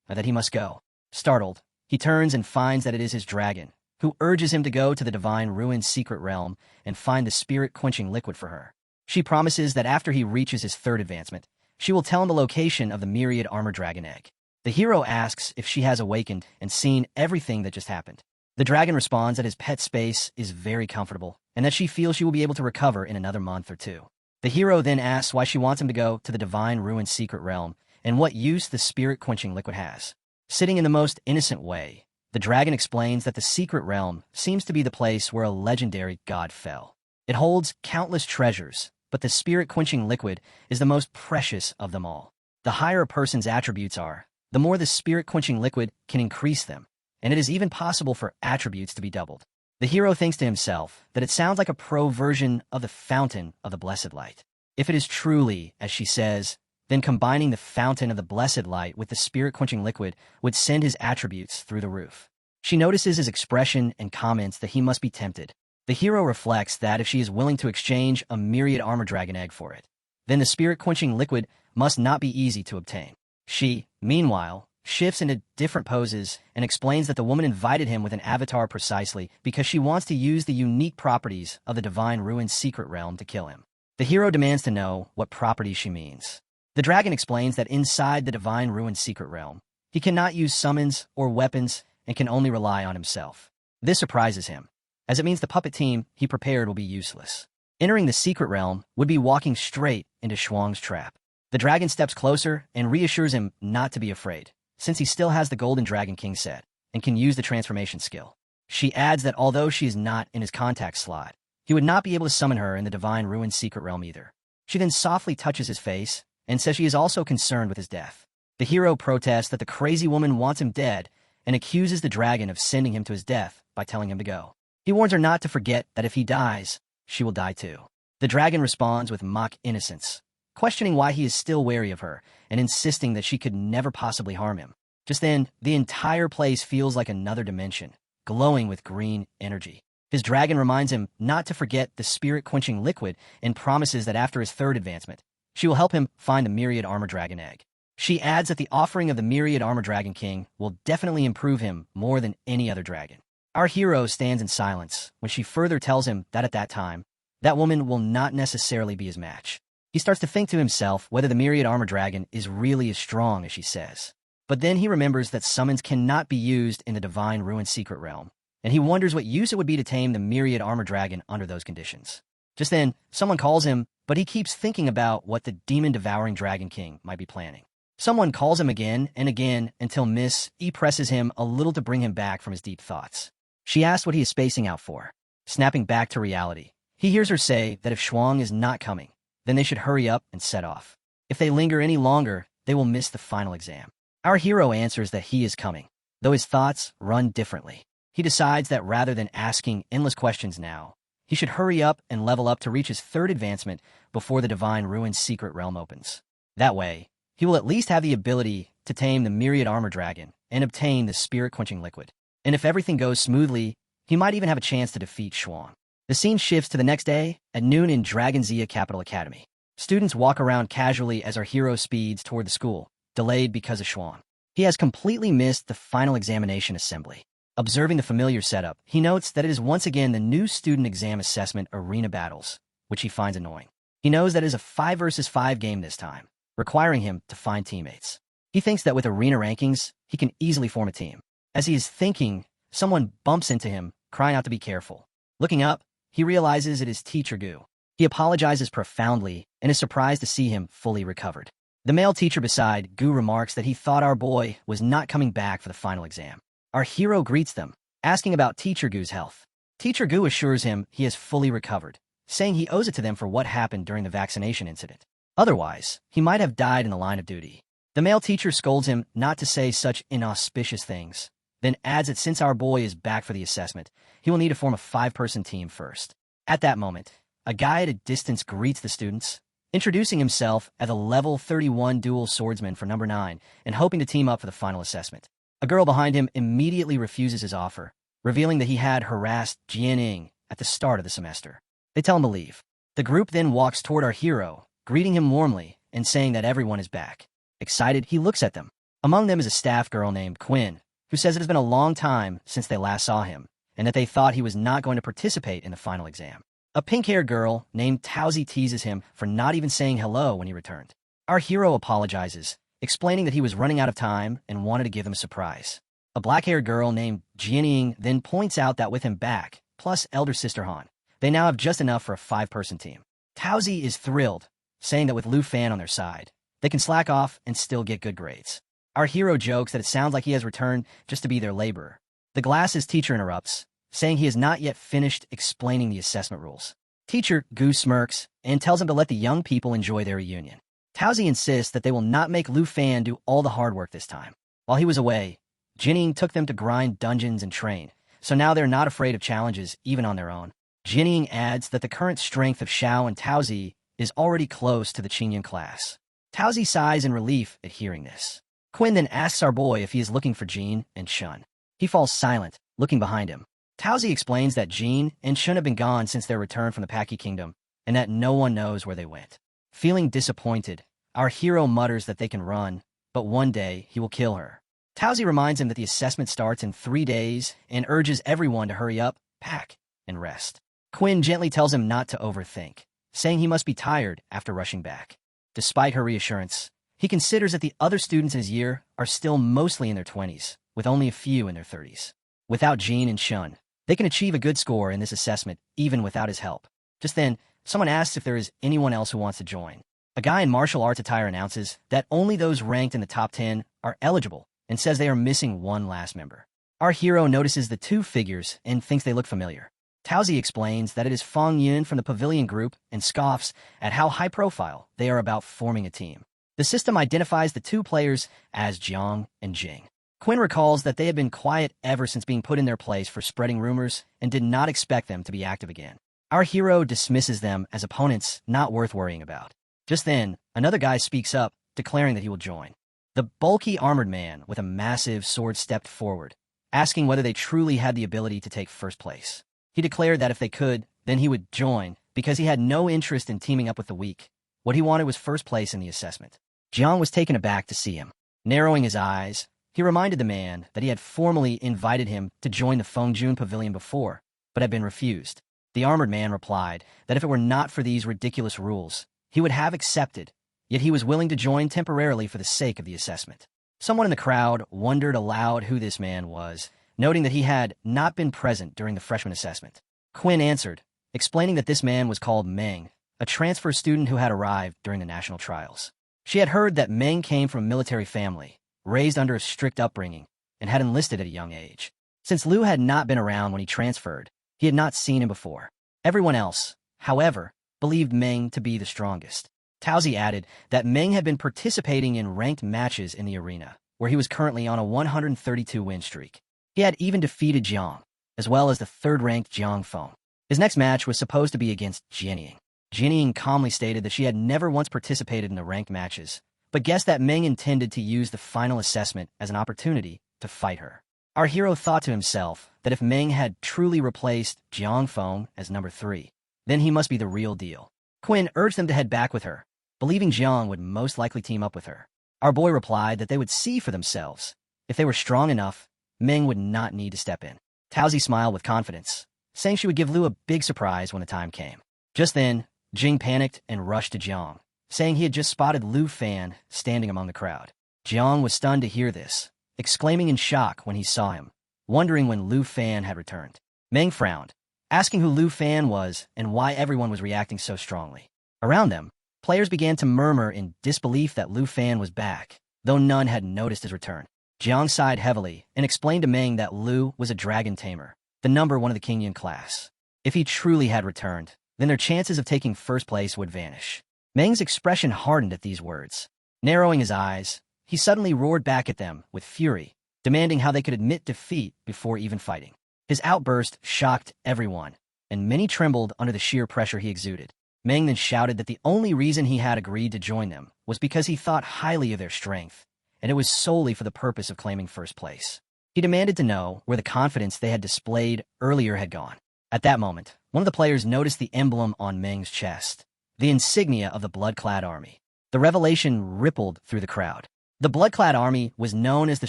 Speaker 1: that he must go. Startled, he turns and finds that it is his dragon, who urges him to go to the divine ruined secret realm and find the spirit-quenching liquid for her. She promises that after he reaches his 3rd advancement, she will tell him the location of the myriad armor dragon egg. The hero asks if she has awakened and seen everything that just happened. The dragon responds that his pet space is very comfortable and that she feels she will be able to recover in another month or 2. The hero then asks why she wants him to go to the divine ruined secret realm and what use the spirit-quenching liquid has. Sitting in the most innocent way, the dragon explains that the secret realm seems to be the place where a legendary god fell. It holds countless treasures, but the spirit-quenching liquid is the most precious of them all. The higher a person's attributes are, the more the spirit-quenching liquid can increase them, and it is even possible for attributes to be doubled. The hero thinks to himself that it sounds like a pro version of the fountain of the blessed light. If it is truly, as she says, then combining the fountain of the blessed light with the spirit-quenching liquid would send his attributes through the roof. She notices his expression and comments that he must be tempted. The hero reflects that if she is willing to exchange a myriad armor dragon egg for it, then the spirit-quenching liquid must not be easy to obtain. She, meanwhile, shifts into different poses and explains that the woman invited him with an avatar precisely because she wants to use the unique properties of the divine ruined secret realm to kill him. The hero demands to know what properties she means. The dragon explains that inside the divine ruined secret realm, he cannot use summons or weapons and can only rely on himself. This surprises him, as it means the puppet team he prepared will be useless. Entering the secret realm would be walking straight into Shuang's trap. The dragon steps closer and reassures him not to be afraid, since he still has the Golden Dragon King set and can use the transformation skill. She adds that although she is not in his contact slot, he would not be able to summon her in the divine ruined secret realm either. She then softly touches his face and says she is also concerned with his death. The hero protests that the crazy woman wants him dead and accuses the dragon of sending him to his death by telling him to go. He warns her not to forget that if he dies, she will die too. The dragon responds with mock innocence, questioning why he is still wary of her and insisting that she could never possibly harm him. Just then, the entire place feels like another dimension, glowing with green energy. His dragon reminds him not to forget the spirit-quenching liquid and promises that after his third advancement, she will help him find the Myriad Armor Dragon egg. She adds that the offering of the Myriad Armor Dragon King will definitely improve him more than any other dragon. Our hero stands in silence when she further tells him that at that time, that woman will not necessarily be his match. He starts to think to himself whether the Myriad Armor Dragon is really as strong as she says. But then he remembers that summons cannot be used in the Divine Ruin Secret Realm, and he wonders what use it would be to tame the Myriad Armor Dragon under those conditions. Just then, someone calls him, but he keeps thinking about what the Demon-Devouring Dragon King might be planning. Someone calls him again and again until Miss E presses him a little to bring him back from his deep thoughts. She asks what he is spacing out for. Snapping back to reality, he hears her say that if Shuang is not coming, then they should hurry up and set off. If they linger any longer, they will miss the final exam. Our hero answers that he is coming, though his thoughts run differently. He decides that rather than asking endless questions now, he should hurry up and level up to reach his third advancement before the Divine Ruin's Secret Realm opens. That way, he will at least have the ability to tame the Myriad Armor Dragon and obtain the spirit-quenching liquid. And if everything goes smoothly, he might even have a chance to defeat Shuang. The scene shifts to the next day, at noon in Dragonzia Capital Academy. Students walk around casually as our hero speeds toward the school, delayed because of Shuang. He has completely missed the final examination assembly. Observing the familiar setup, he notes that it is once again the new student exam assessment arena battles, which he finds annoying. He knows that it is a 5 versus 5 game this time, requiring him to find teammates. He thinks that with arena rankings, he can easily form a team. As he is thinking, someone bumps into him, crying out to be careful. Looking up, he realizes it is Teacher Gu. He apologizes profoundly and is surprised to see him fully recovered. The male teacher beside Gu remarks that he thought our boy was not coming back for the final exam. Our hero greets them, asking about Teacher Gu's health. Teacher Gu assures him he is fully recovered, saying he owes it to them for what happened during the vaccination incident. Otherwise, he might have died in the line of duty. The male teacher scolds him not to say such inauspicious things, then adds that since our boy is back for the assessment, he will need to form a 5-person team first. At that moment, a guy at a distance greets the students, introducing himself as a level 31 dual swordsman for number 9 and hoping to team up for the final assessment. A girl behind him immediately refuses his offer, revealing that he had harassed Jianing at the start of the semester. They tell him to leave. The group then walks toward our hero, greeting him warmly and saying that everyone is back. Excited, he looks at them. Among them is a staff girl named Quinn, who says it has been a long time since they last saw him, and that they thought he was not going to participate in the final exam. A pink-haired girl named Tauzi teases him for not even saying hello when he returned. Our hero apologizes, explaining that he was running out of time and wanted to give them a surprise. A black-haired girl named Jianing then points out that with him back, plus elder sister Han, they now have just enough for a 5-person team. Tauzi is thrilled, saying that with Lu Fan on their side, they can slack off and still get good grades. Our hero jokes that it sounds like he has returned just to be their laborer. The glasses teacher interrupts, saying he has not yet finished explaining the assessment rules. Teacher Gu smirks and tells him to let the young people enjoy their reunion. Tauzi insists that they will not make Lu Fan do all the hard work this time. While he was away, Jining took them to grind dungeons and train, so now they're not afraid of challenges even on their own. Jining adds that the current strength of Xiao and Tauzi is already close to the Qingyan class. Tauzi sighs in relief at hearing this. Quinn then asks our boy if he is looking for Jean and Shun. He falls silent, looking behind him. Tauzi explains that Jean and Shun have been gone since their return from the Paki Kingdom, and that no one knows where they went. Feeling disappointed, our hero mutters that they can run, but one day he will kill her. Tauzi reminds him that the assessment starts in 3 days and urges everyone to hurry up, pack, and rest. Quinn gently tells him not to overthink, saying he must be tired after rushing back. Despite her reassurance, he considers that the other students in his year are still mostly in their 20s, with only a few in their 30s. Without Jean and Shun, they can achieve a good score in this assessment even without his help. Just then, someone asks if there is anyone else who wants to join. A guy in martial arts attire announces that only those ranked in the top 10 are eligible and says they are missing one last member. Our hero notices the 2 figures and thinks they look familiar. Tauzi explains that it is Feng Yun from the Pavilion Group and scoffs at how high-profile they are about forming a team. The system identifies the 2 players as Jiang and Jing. Quinn recalls that they had been quiet ever since being put in their place for spreading rumors and did not expect them to be active again. Our hero dismisses them as opponents not worth worrying about. Just then, another guy speaks up, declaring that he will join. The bulky armored man with a massive sword stepped forward, asking whether they truly had the ability to take first place. He declared that if they could, then he would join, because he had no interest in teaming up with the weak. What he wanted was first place in the assessment. Jiang was taken aback to see him. Narrowing his eyes, he reminded the man that he had formally invited him to join the Fengjun Pavilion before, but had been refused. The armored man replied that if it were not for these ridiculous rules, he would have accepted, yet he was willing to join temporarily for the sake of the assessment. Someone in the crowd wondered aloud who this man was, noting that he had not been present during the freshman assessment. Quinn answered, explaining that this man was called Meng, a transfer student who had arrived during the national trials. She had heard that Meng came from a military family, raised under a strict upbringing, and had enlisted at a young age. Since Liu had not been around when he transferred, he had not seen him before. Everyone else, however, believed Meng to be the strongest. Taozi added that Meng had been participating in ranked matches in the arena, where he was currently on a 132-win streak. He had even defeated Jiang, as well as the third-ranked Jiang Feng. His next match was supposed to be against Jianying. Jianying calmly stated that she had never once participated in the ranked matches, but guessed that Meng intended to use the final assessment as an opportunity to fight her. Our hero thought to himself that if Meng had truly replaced Jiang Feng as number 3, then he must be the real deal. Quinn urged them to head back with her, believing Jiang would most likely team up with her. Our boy replied that they would see for themselves. If they were strong enough, Meng would not need to step in. Taozi smiled with confidence, saying she would give Liu a big surprise when the time came. Just then, Jing panicked and rushed to Jiang, saying he had just spotted Liu Fan standing among the crowd. Jiang was stunned to hear this, exclaiming in shock when he saw him, wondering when Liu Fan had returned. Meng frowned, asking who Liu Fan was and why everyone was reacting so strongly. Around them, players began to murmur in disbelief that Liu Fan was back, though none had noticed his return. Jiang sighed heavily and explained to Meng that Liu was a dragon tamer, the number 1 of the Qingyan class. If he truly had returned, then their chances of taking first place would vanish. Meng's expression hardened at these words. Narrowing his eyes, he suddenly roared back at them with fury, demanding how they could admit defeat before even fighting. His outburst shocked everyone, and many trembled under the sheer pressure he exuded. Meng then shouted that the only reason he had agreed to join them was because he thought highly of their strength, and it was solely for the purpose of claiming first place. He demanded to know where the confidence they had displayed earlier had gone. At that moment, one of the players noticed the emblem on Meng's chest, the insignia of the blood-clad army. The revelation rippled through the crowd. The blood-clad army was known as the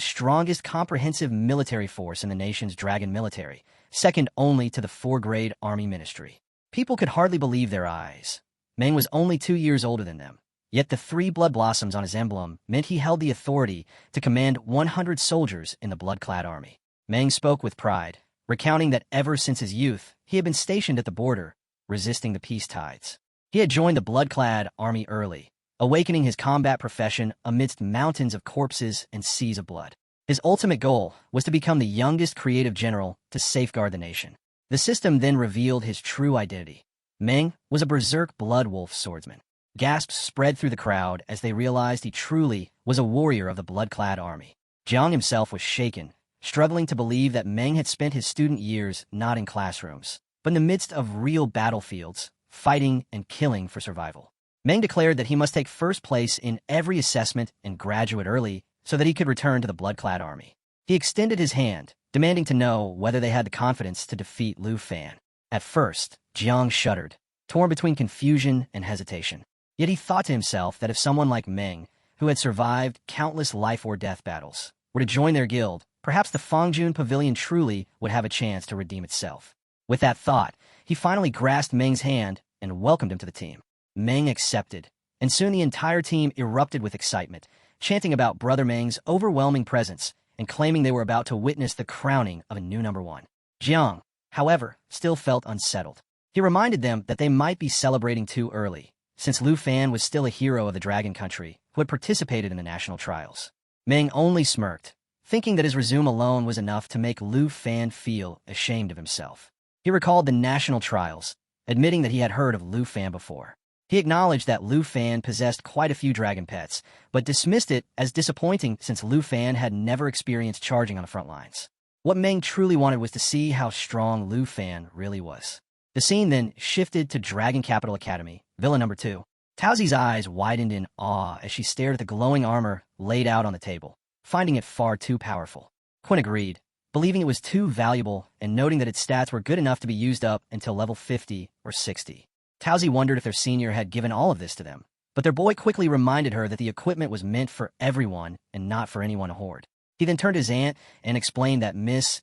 Speaker 1: strongest comprehensive military force in the nation's dragon military, second only to the 4-grade army ministry. People could hardly believe their eyes. Meng was only 2 years older than them, yet the 3 blood blossoms on his emblem meant he held the authority to command 100 soldiers in the blood-clad army. Meng spoke with pride, recounting that ever since his youth, he had been stationed at the border, resisting the peace tides. He had joined the blood-clad army early, awakening his combat profession amidst mountains of corpses and seas of blood. His ultimate goal was to become the youngest creative general to safeguard the nation. The system then revealed his true identity. Meng was a berserk blood wolf swordsman. Gasps spread through the crowd as they realized he truly was a warrior of the blood-clad army. Jiang himself was shaken, struggling to believe that Meng had spent his student years not in classrooms, but in the midst of real battlefields, fighting and killing for survival. Meng declared that he must take first place in every assessment and graduate early so that he could return to the blood-clad army. He extended his hand, demanding to know whether they had the confidence to defeat Liu Fan. At first, Jiang shuddered, torn between confusion and hesitation. Yet he thought to himself that if someone like Meng, who had survived countless life-or-death battles, were to join their guild, perhaps the Fengjun Pavilion truly would have a chance to redeem itself. With that thought, he finally grasped Meng's hand and welcomed him to the team. Meng accepted, and soon the entire team erupted with excitement, chanting about Brother Meng's overwhelming presence and claiming they were about to witness the crowning of a new number 1. Jiang, however, still felt unsettled. He reminded them that they might be celebrating too early, since Liu Fan was still a hero of the Dragon Country who had participated in the national trials. Meng only smirked, thinking that his resume alone was enough to make Liu Fan feel ashamed of himself. He recalled the national trials, admitting that he had heard of Liu Fan before. He acknowledged that Liu Fan possessed quite a few dragon pets, but dismissed it as disappointing since Liu Fan had never experienced charging on the front lines. What Meng truly wanted was to see how strong Liu Fan really was. The scene then shifted to Dragon Capital Academy, Villa number 2. Tauzi's eyes widened in awe as she stared at the glowing armor laid out on the table, finding it far too powerful. Quinn agreed, believing it was too valuable and noting that its stats were good enough to be used up until level 50 or 60. Tauzi wondered if their senior had given all of this to them, but their boy quickly reminded her that the equipment was meant for everyone and not for anyone to hoard. He then turned to his aunt and explained that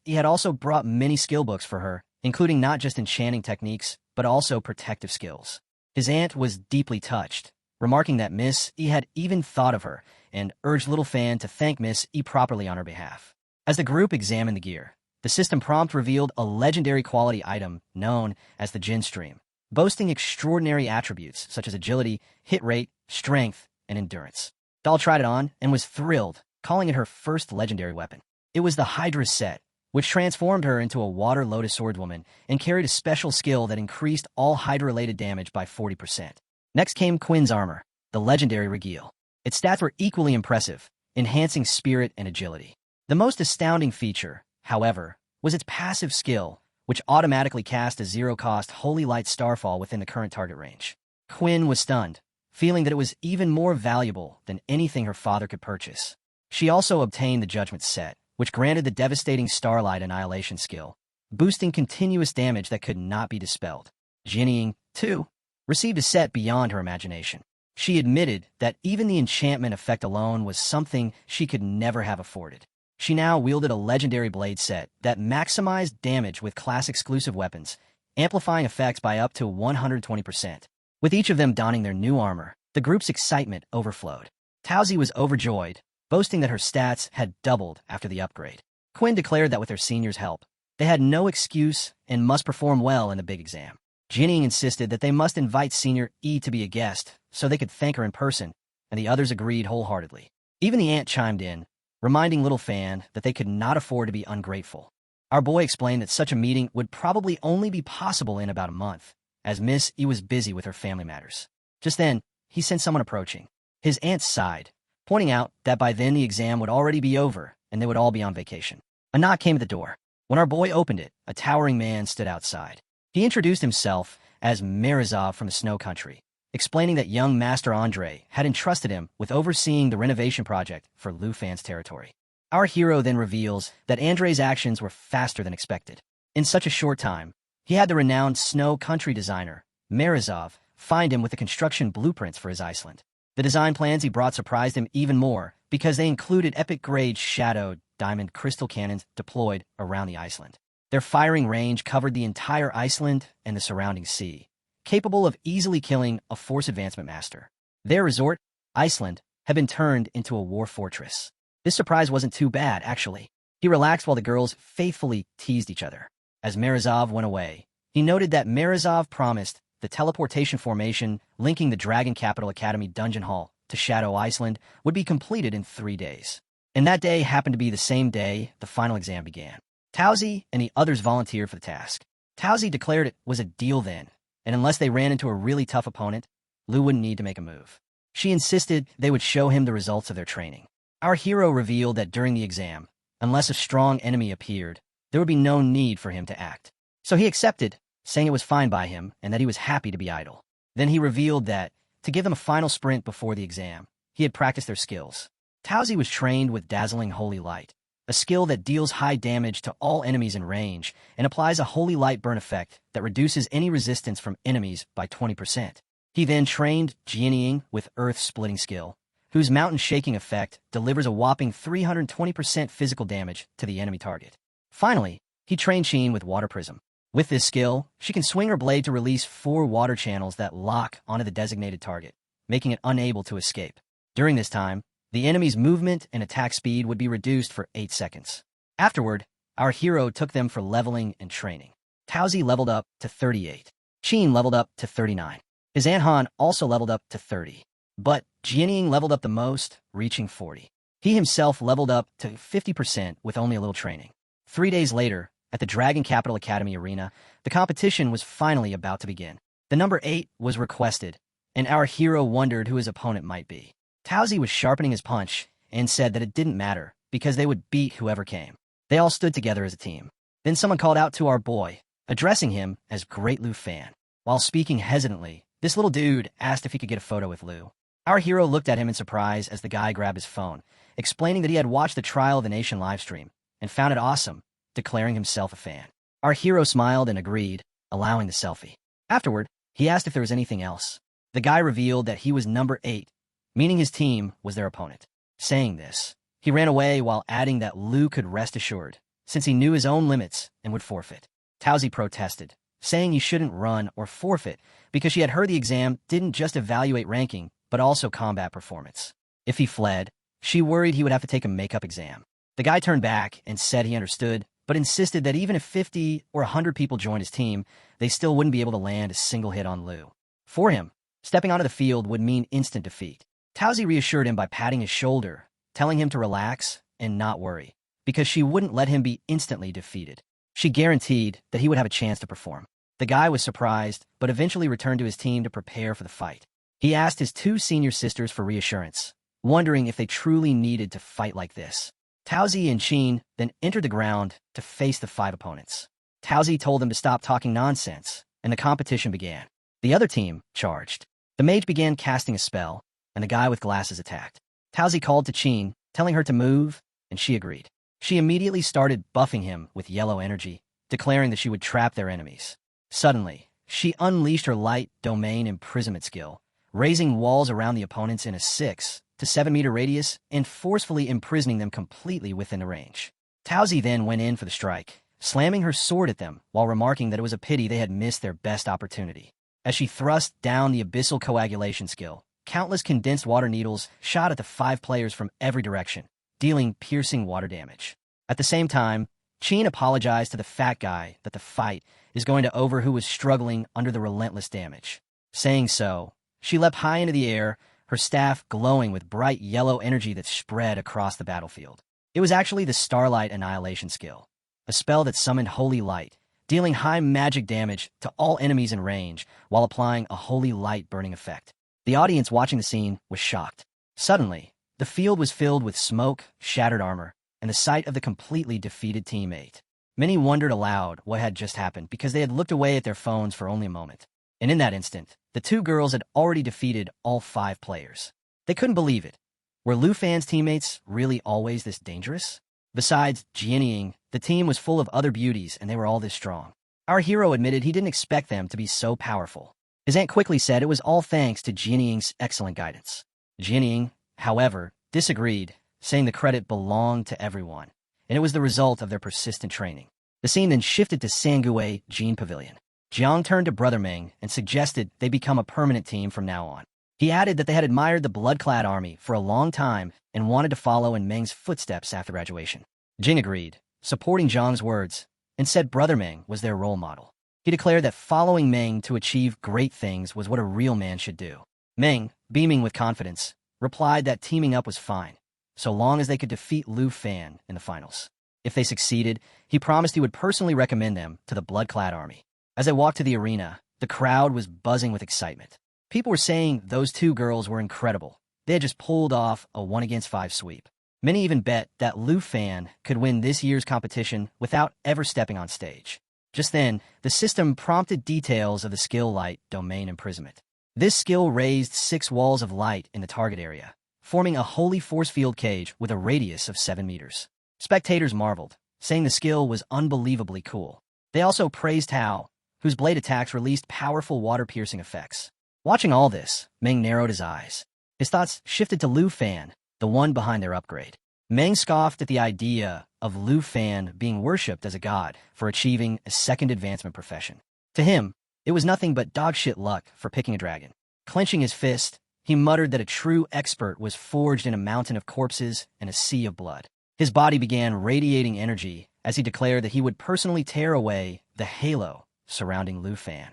Speaker 1: he had also brought many skill books for her, including not just enchanting techniques, but also protective skills. His aunt was deeply touched, remarking that E had even thought of her and urged little Fan to thank E properly on her behalf. As the group examined the gear, the system prompt revealed a legendary quality item known as the Jin Stream, boasting extraordinary attributes such as agility, hit rate, strength, and endurance. Doll tried it on and was thrilled, calling it her first legendary weapon. It was the Hydra set, which transformed her into a water lotus swordwoman and carried a special skill that increased all Hydra-related damage by 40%. Next came Quinn's armor, the legendary Regile. Its stats were equally impressive, enhancing spirit and agility. The most astounding feature, however, was its passive skill, which automatically cast a zero-cost Holy Light Starfall within the current target range. Quinn was stunned, feeling that it was even more valuable than anything her father could purchase. She also obtained the Judgment set, which granted the devastating Starlight Annihilation skill, boosting continuous damage that could not be dispelled. Jinying, too, received a set beyond her imagination. She admitted that even the enchantment effect alone was something she could never have afforded. She now wielded a legendary blade set that maximized damage with class-exclusive weapons, amplifying effects by up to 120%. With each of them donning their new armor, the group's excitement overflowed. Tauzi was overjoyed, boasting that her stats had doubled after the upgrade. Quinn declared that with their senior's help, they had no excuse and must perform well in the big exam. Jinying insisted that they must invite Senior E to be a guest so they could thank her in person, and the others agreed wholeheartedly. Even the aunt chimed in, reminding little Fan that they could not afford to be ungrateful. Our boy explained that such a meeting would probably only be possible in about a month, as Miss E was busy with her family matters. Just then, he sensed someone approaching. His aunt sighed, pointing out that by then the exam would already be over and they would all be on vacation. A knock came at the door. When our boy opened it, a towering man stood outside. He introduced himself as Marizov from the Snow Country, explaining that young Master Andre had entrusted him with overseeing the renovation project for Lu Fan's territory. Our hero then reveals that Andre's actions were faster than expected. In such a short time, he had the renowned Snow Country designer, Marizov, find him with the construction blueprints for his Iceland. The design plans he brought surprised him even more because they included epic-grade shadowed diamond crystal cannons deployed around the Iceland. Their firing range covered the entire Iceland and the surrounding sea, capable of easily killing a force advancement master. Their resort, Iceland, had been turned into a war fortress. This surprise wasn't too bad, actually. He relaxed while the girls faithfully teased each other. As Marizov went away, he noted that Marizov promised the teleportation formation linking the Dragon Capital Academy Dungeon Hall to Shadow Iceland would be completed in 3 days. And that day happened to be the same day the final exam began. Tauzi and the others volunteered for the task. Tauzi declared it was a deal then, and unless they ran into a really tough opponent, Lu wouldn't need to make a move. She insisted they would show him the results of their training. Our hero revealed that during the exam, unless a strong enemy appeared, there would be no need for him to act. So he accepted, saying it was fine by him and that he was happy to be idle. Then he revealed that, to give them a final sprint before the exam, he had practiced their skills. Tauzi was trained with Dazzling Holy Light, a skill that deals high damage to all enemies in range and applies a Holy Light burn effect that reduces any resistance from enemies by 20%. He then trained Jinying with Earth Splitting skill, whose mountain shaking effect delivers a whopping 320% physical damage to the enemy target. Finally, he trained Sheen with Water Prism. With this skill, she can swing her blade to release 4 water channels that lock onto the designated target, making it unable to escape. During this time, the enemy's movement and attack speed would be reduced for 8 seconds. Afterward, our hero took them for leveling and training. Tauzi leveled up to 38. Sheen leveled up to 39. His Aunt Han also leveled up to 30. But Jinying leveled up the most, reaching 40. He himself leveled up to 50% with only a little training. 3 days later, at the Dragon Capital Academy arena, the competition was finally about to begin. The number 8 was requested, and our hero wondered who his opponent might be. Tauzi was sharpening his punch and said that it didn't matter because they would beat whoever came. They all stood together as a team. Then someone called out to our boy, addressing him as Great Lu Fan. While speaking hesitantly, this little dude asked if he could get a photo with Lu. Our hero looked at him in surprise as the guy grabbed his phone, explaining that he had watched the Trial of the Nation livestream and found it awesome, declaring himself a fan. Our hero smiled and agreed, allowing the selfie. Afterward, he asked if there was anything else. The guy revealed that he was number 8, meaning his team was their opponent. Saying this, he ran away while adding that Lu could rest assured, since he knew his own limits and would forfeit. Tauzi protested, saying he shouldn't run or forfeit because she had heard the exam didn't just evaluate ranking, but also combat performance. If he fled, she worried he would have to take a makeup exam. The guy turned back and said he understood, but insisted that even if 50 or 100 people joined his team, they still wouldn't be able to land a single hit on Lu. For him, stepping onto the field would mean instant defeat. Tauzi reassured him by patting his shoulder, telling him to relax and not worry, because she wouldn't let him be instantly defeated. She guaranteed that he would have a chance to perform. The guy was surprised, but eventually returned to his team to prepare for the fight. He asked his 2 senior sisters for reassurance, wondering if they truly needed to fight like this. Tauzi and Qin then entered the ground to face the 5 opponents. Tauzi told them to stop talking nonsense, and the competition began. The other team charged. The mage began casting a spell, and the guy with glasses attacked. Tauzi called to Qin, telling her to move, and she agreed. She immediately started buffing him with yellow energy, declaring that she would trap their enemies. Suddenly, she unleashed her light domain imprisonment skill, raising walls around the opponents in a 6 to 7 meter radius and forcefully imprisoning them completely within the range. Tauzi then went in for the strike, slamming her sword at them while remarking that it was a pity they had missed their best opportunity. As she thrust down the abyssal coagulation skill, countless condensed water needles shot at the 5 players from every direction, dealing piercing water damage. At the same time, Qin apologized to the fat guy that the fight is going to over who was struggling under the relentless damage. Saying so, she leapt high into the air, her staff glowing with bright yellow energy that spread across the battlefield. It was actually the Starlight Annihilation skill, a spell that summoned holy light, dealing high magic damage to all enemies in range while applying a holy light burning effect. The audience watching the scene was shocked. Suddenly, the field was filled with smoke, shattered armor, and the sight of the completely defeated teammate. Many wondered aloud what had just happened because they had looked away at their phones for only a moment. And in that instant, the 2 girls had already defeated all 5 players. They couldn't believe it. Were Lu Fan's teammates really always this dangerous? Besides Jianying, the team was full of other beauties and they were all this strong. Our hero admitted he didn't expect them to be so powerful. His aunt quickly said it was all thanks to Jianying's excellent guidance. Jianying, however, disagreed, saying the credit belonged to everyone, and it was the result of their persistent training. The scene then shifted to Sangue Jean Pavilion. Jiang turned to Brother Meng and suggested they become a permanent team from now on. He added that they had admired the blood-clad army for a long time and wanted to follow in Meng's footsteps after graduation. Jing agreed, supporting Jiang's words, and said Brother Meng was their role model. He declared that following Meng to achieve great things was what a real man should do. Meng, beaming with confidence, replied that teaming up was fine, so long as they could defeat Lu Fan in the finals. If they succeeded, he promised he would personally recommend them to the blood-clad army. As they walked to the arena, the crowd was buzzing with excitement. People were saying those 2 girls were incredible. They had just pulled off a 1-against-5 sweep. Many even bet that Lu Fan could win this year's competition without ever stepping on stage. Just then, the system prompted details of the skill light domain imprisonment. This skill raised 6 walls of light in the target area, forming a holy force field cage with a radius of 7 meters. Spectators marveled, saying the skill was unbelievably cool. They also praised Tao, whose blade attacks released powerful water-piercing effects. Watching all this, Meng narrowed his eyes. His thoughts shifted to Lu Fan, the one behind their upgrade. Meng scoffed at the idea of Lu Fan being worshipped as a god for achieving a second advancement profession. To him, it was nothing but dogshit luck for picking a dragon. Clenching his fist, he muttered that a true expert was forged in a mountain of corpses and a sea of blood. His body began radiating energy as he declared that he would personally tear away the halo surrounding Lu Fan.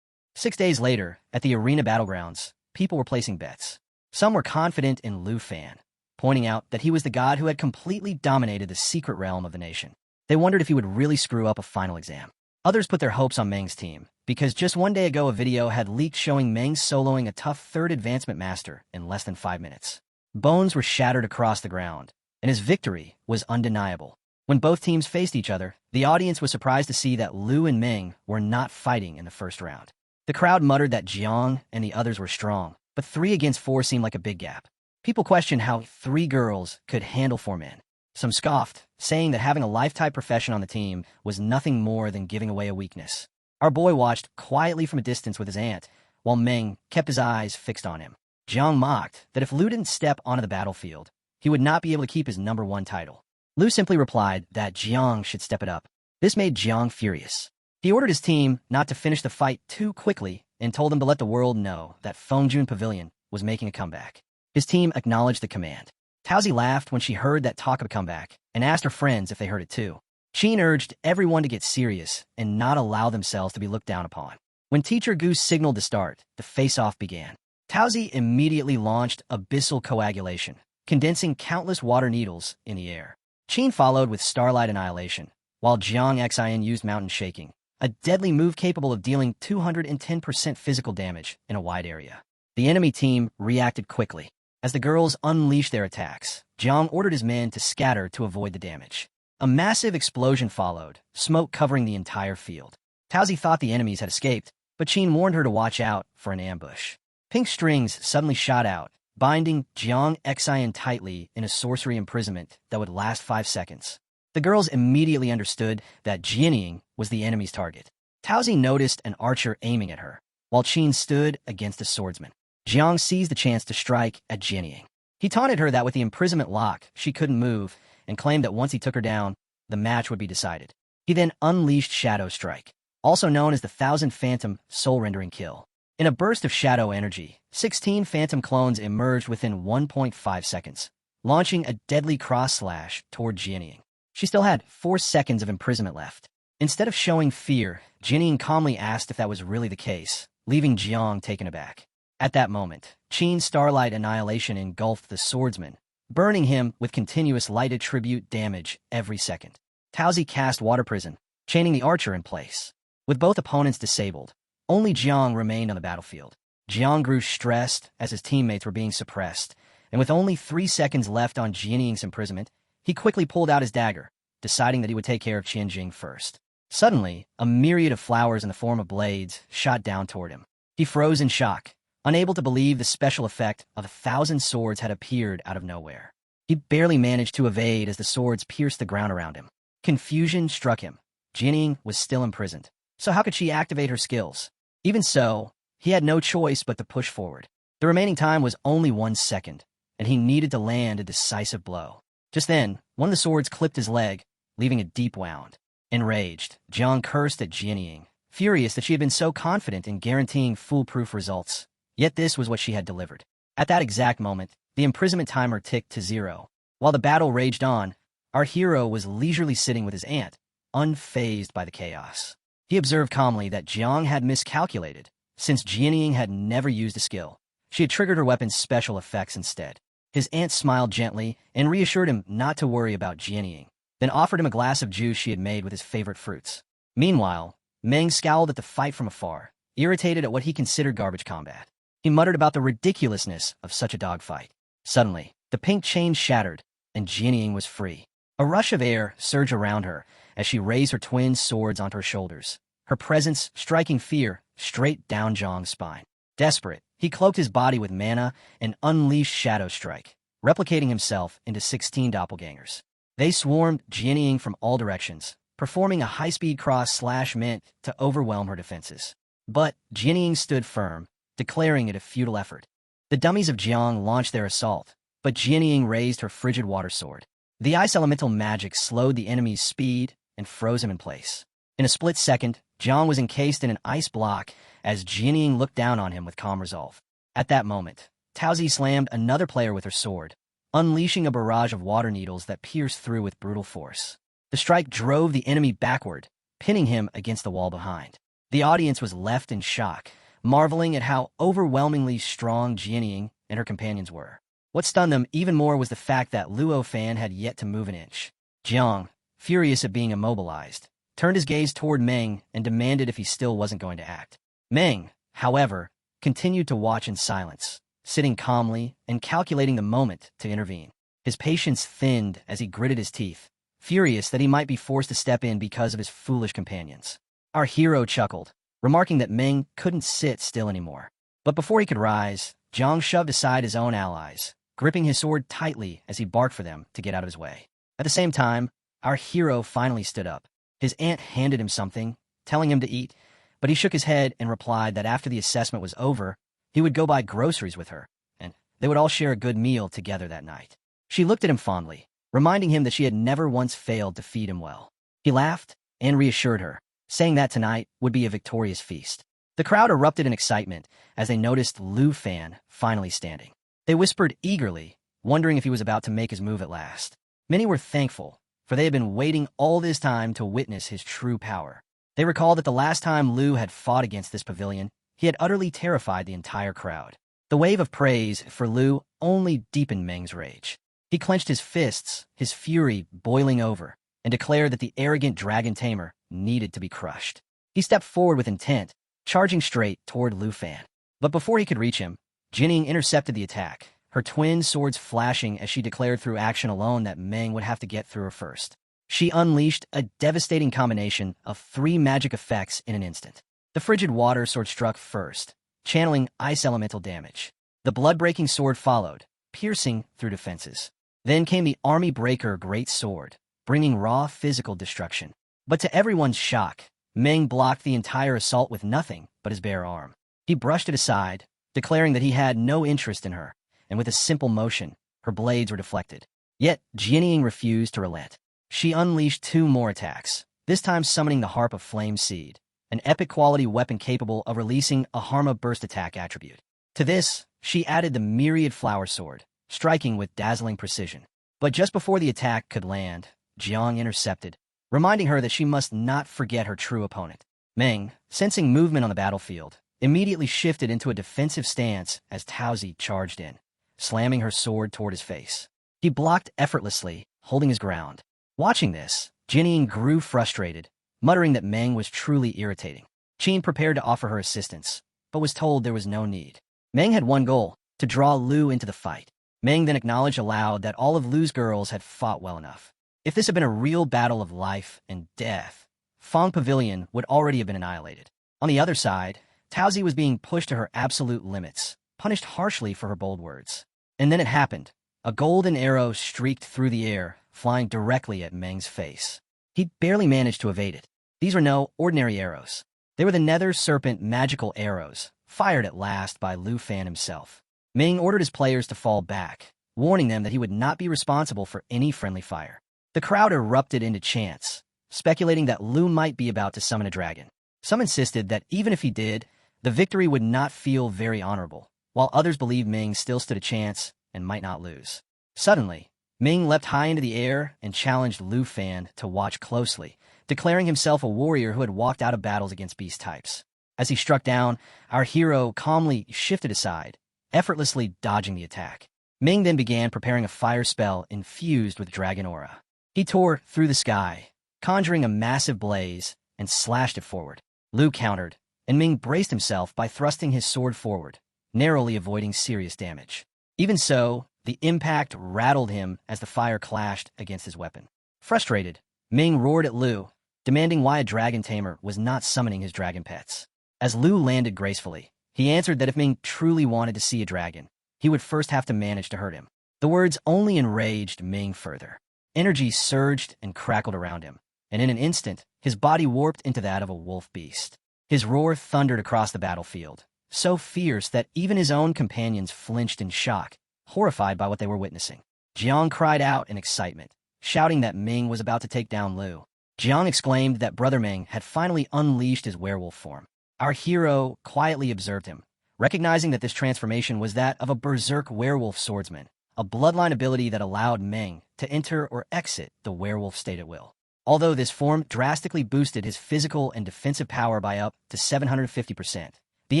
Speaker 1: 6 days later, at the arena battlegrounds, people were placing bets. Some were confident in Lu Fan, pointing out that he was the god who had completely dominated the secret realm of the nation. They wondered if he would really screw up a final exam. Others put their hopes on Meng's team, because just 1 day ago a video had leaked showing Meng soloing a tough 3rd advancement master in less than 5 minutes. Bones were shattered across the ground, and his victory was undeniable. When both teams faced each other, the audience was surprised to see that Lu and Meng were not fighting in the first round. The crowd muttered that Jiang and the others were strong, but 3 against 4 seemed like a big gap. People questioned how 3 girls could handle 4 men. Some scoffed, saying that having a lifetime profession on the team was nothing more than giving away a weakness. Our boy watched quietly from a distance with his aunt, while Meng kept his eyes fixed on him. Jiang mocked that if Lu didn't step onto the battlefield, he would not be able to keep his #1 title. Lu simply replied that Jiang should step it up. This made Jiang furious. He ordered his team not to finish the fight too quickly and told them to let the world know that Fengjun Pavilion was making a comeback. His team acknowledged the command. Taozi laughed when she heard that talk of a comeback and asked her friends if they heard it too. Qin urged everyone to get serious and not allow themselves to be looked down upon. When Teacher Goose signaled to start, the face-off began. Taozi immediately launched abyssal coagulation, condensing countless water needles in the air. Qin followed with Starlight Annihilation, while Jiang Xin used Mountain Shaking, a deadly move capable of dealing 210% physical damage in a wide area. The enemy team reacted quickly. As the girls unleashed their attacks, Jiang ordered his men to scatter to avoid the damage. A massive explosion followed, smoke covering the entire field. Taozi thought the enemies had escaped, but Qin warned her to watch out for an ambush. Pink strings suddenly shot out, binding Jiang Xin tightly in a sorcery imprisonment that would last 5 seconds. The girls immediately understood that Jianying was the enemy's target. Taozi noticed an archer aiming at her, while Qin stood against a swordsman. Jiang seized the chance to strike at Jianying. He taunted her that with the imprisonment lock, she couldn't move, and claimed that once he took her down, the match would be decided. He then unleashed Shadow Strike, also known as the 1000 Phantom Soul-Rendering Kill. In a burst of shadow energy, 16 phantom clones emerged within 1.5 seconds, launching a deadly cross-slash toward Jianying. She still had 4 seconds of imprisonment left. Instead of showing fear, Jianying calmly asked if that was really the case, leaving Jiang taken aback. At that moment, Qin's Starlight Annihilation engulfed the swordsman, burning him with continuous light attribute damage every second. Taozi cast Water Prison, chaining the archer in place. With both opponents disabled, only Jiang remained on the battlefield. Jiang grew stressed as his teammates were being suppressed, and with only 3 seconds left on Jianying's imprisonment, he quickly pulled out his dagger, deciding that he would take care of Qianjing first. Suddenly, a myriad of flowers in the form of blades shot down toward him. He froze in shock, unable to believe the special effect of 1,000 swords had appeared out of nowhere. He barely managed to evade as the swords pierced the ground around him. Confusion struck him. Jianying was still imprisoned, so how could she activate her skills? Even so, he had no choice but to push forward. The remaining time was only 1 second, and he needed to land a decisive blow. Just then, one of the swords clipped his leg, leaving a deep wound. Enraged, Jiang cursed at Jianying, furious that she had been so confident in guaranteeing foolproof results. Yet this was what she had delivered. At that exact moment, the imprisonment timer ticked to 0. While the battle raged on, our hero was leisurely sitting with his aunt, unfazed by the chaos. He observed calmly that Jiang had miscalculated, since Jianying had never used a skill. She had triggered her weapon's special effects instead. His aunt smiled gently and reassured him not to worry about Jianying, then offered him a glass of juice she had made with his favorite fruits. Meanwhile, Meng scowled at the fight from afar, irritated at what he considered garbage combat. He muttered about the ridiculousness of such a dogfight. Suddenly, the pink chain shattered, and Jianying was free. A rush of air surged around her as she raised her twin swords onto her shoulders, her presence striking fear straight down Jiang's spine. Desperate, he cloaked his body with mana and unleashed Shadow Strike, replicating himself into 16 doppelgangers. They swarmed Jianying from all directions, performing a high-speed cross-slash meant to overwhelm her defenses. But Jianying stood firm, declaring it a futile effort. The dummies of Jiang launched their assault, but Jianying raised her frigid water sword. The ice elemental magic slowed the enemy's speed and froze him in place. In a split second, Jiang was encased in an ice block as Jianying looked down on him with calm resolve. At that moment, Taozi slammed another player with her sword, unleashing a barrage of water needles that pierced through with brutal force. The strike drove the enemy backward, pinning him against the wall behind. The audience was left in shock, marveling at how overwhelmingly strong Jianying and her companions were. What stunned them even more was the fact that Luo Fan had yet to move an inch. Jiang, furious at being immobilized, turned his gaze toward Meng and demanded if he still wasn't going to act. Meng, however, continued to watch in silence, sitting calmly and calculating the moment to intervene. His patience thinned as he gritted his teeth, furious that he might be forced to step in because of his foolish companions. Our hero chuckled, remarking that Meng couldn't sit still anymore. But before he could rise, Jiang shoved aside his own allies, gripping his sword tightly as he barked for them to get out of his way. At the same time, our hero finally stood up. His aunt handed him something, telling him to eat, but he shook his head and replied that after the assessment was over, he would go buy groceries with her, and they would all share a good meal together that night. She looked at him fondly, reminding him that she had never once failed to feed him well. He laughed and reassured her, saying that tonight would be a victorious feast. The crowd erupted in excitement as they noticed Lu Fan finally standing. They whispered eagerly, wondering if he was about to make his move at last. Many were thankful, for they had been waiting all this time to witness his true power. They recalled that the last time Lu had fought against this pavilion, he had utterly terrified the entire crowd. The wave of praise for Lu only deepened Meng's rage. He clenched his fists, his fury boiling over, and declared that the arrogant dragon Tamer needed to be crushed. He stepped forward with intent, charging straight toward Lu Fan. But before he could reach him, Jining intercepted the attack, her twin swords flashing as she declared through action alone that Meng would have to get through her first. She unleashed a devastating combination of 3 magic effects in an instant. The frigid water sword struck first, channeling ice elemental damage. The blood-breaking sword followed, piercing through defenses. Then came the army breaker great sword, bringing raw physical destruction. But to everyone's shock, Meng blocked the entire assault with nothing but his bare arm. He brushed it aside, declaring that he had no interest in her, and with a simple motion, her blades were deflected. Yet, Jianying refused to relent. She unleashed 2 more attacks, this time summoning the Harp of Flame Seed, an epic-quality weapon capable of releasing a Harma burst attack attribute. To this, she added the Myriad Flower Sword, striking with dazzling precision. But just before the attack could land, Jiang intercepted, reminding her that she must not forget her true opponent. Meng, sensing movement on the battlefield, immediately shifted into a defensive stance as Taozi charged in, slamming her sword toward his face. He blocked effortlessly, holding his ground. Watching this, Jinying grew frustrated, muttering that Meng was truly irritating. Qin prepared to offer her assistance, but was told there was no need. Meng had one goal, to draw Lu into the fight. Meng then acknowledged aloud that all of Lu's girls had fought well enough. If this had been a real battle of life and death, Fong Pavilion would already have been annihilated. On the other side, Taozi was being pushed to her absolute limits, punished harshly for her bold words. And then it happened. A golden arrow streaked through the air, flying directly at Meng's face. He barely managed to evade it. These were no ordinary arrows. They were the Nether Serpent magical arrows, fired at last by Lu Fan himself. Meng ordered his players to fall back, warning them that he would not be responsible for any friendly fire. The crowd erupted into chants, speculating that Lu might be about to summon a dragon. Some insisted that even if he did, the victory would not feel very honorable, while others believed Meng still stood a chance and might not lose. Suddenly, Meng leapt high into the air and challenged Lu Fan to watch closely, declaring himself a warrior who had walked out of battles against beast types. As he struck down, our hero calmly shifted aside, effortlessly dodging the attack. Meng then began preparing a fire spell infused with dragon aura. He tore through the sky, conjuring a massive blaze, and slashed it forward. Lu countered, and Meng braced himself by thrusting his sword forward, narrowly avoiding serious damage. Even so, the impact rattled him as the fire clashed against his weapon. Frustrated, Meng roared at Lu, demanding why a dragon tamer was not summoning his dragon pets. As Lu landed gracefully, he answered that if Meng truly wanted to see a dragon, he would first have to manage to hurt him. The words only enraged Meng further. Energy surged and crackled around him, and in an instant, his body warped into that of a wolf beast. His roar thundered across the battlefield, so fierce that even his own companions flinched in shock, horrified by what they were witnessing. Jiang cried out in excitement, shouting that Meng was about to take down Lu. Jiang exclaimed that Brother Meng had finally unleashed his werewolf form. Our hero quietly observed him, recognizing that this transformation was that of a berserk werewolf swordsman, a bloodline ability that allowed Meng to enter or exit the werewolf state at will. Although this form drastically boosted his physical and defensive power by up to 750%, the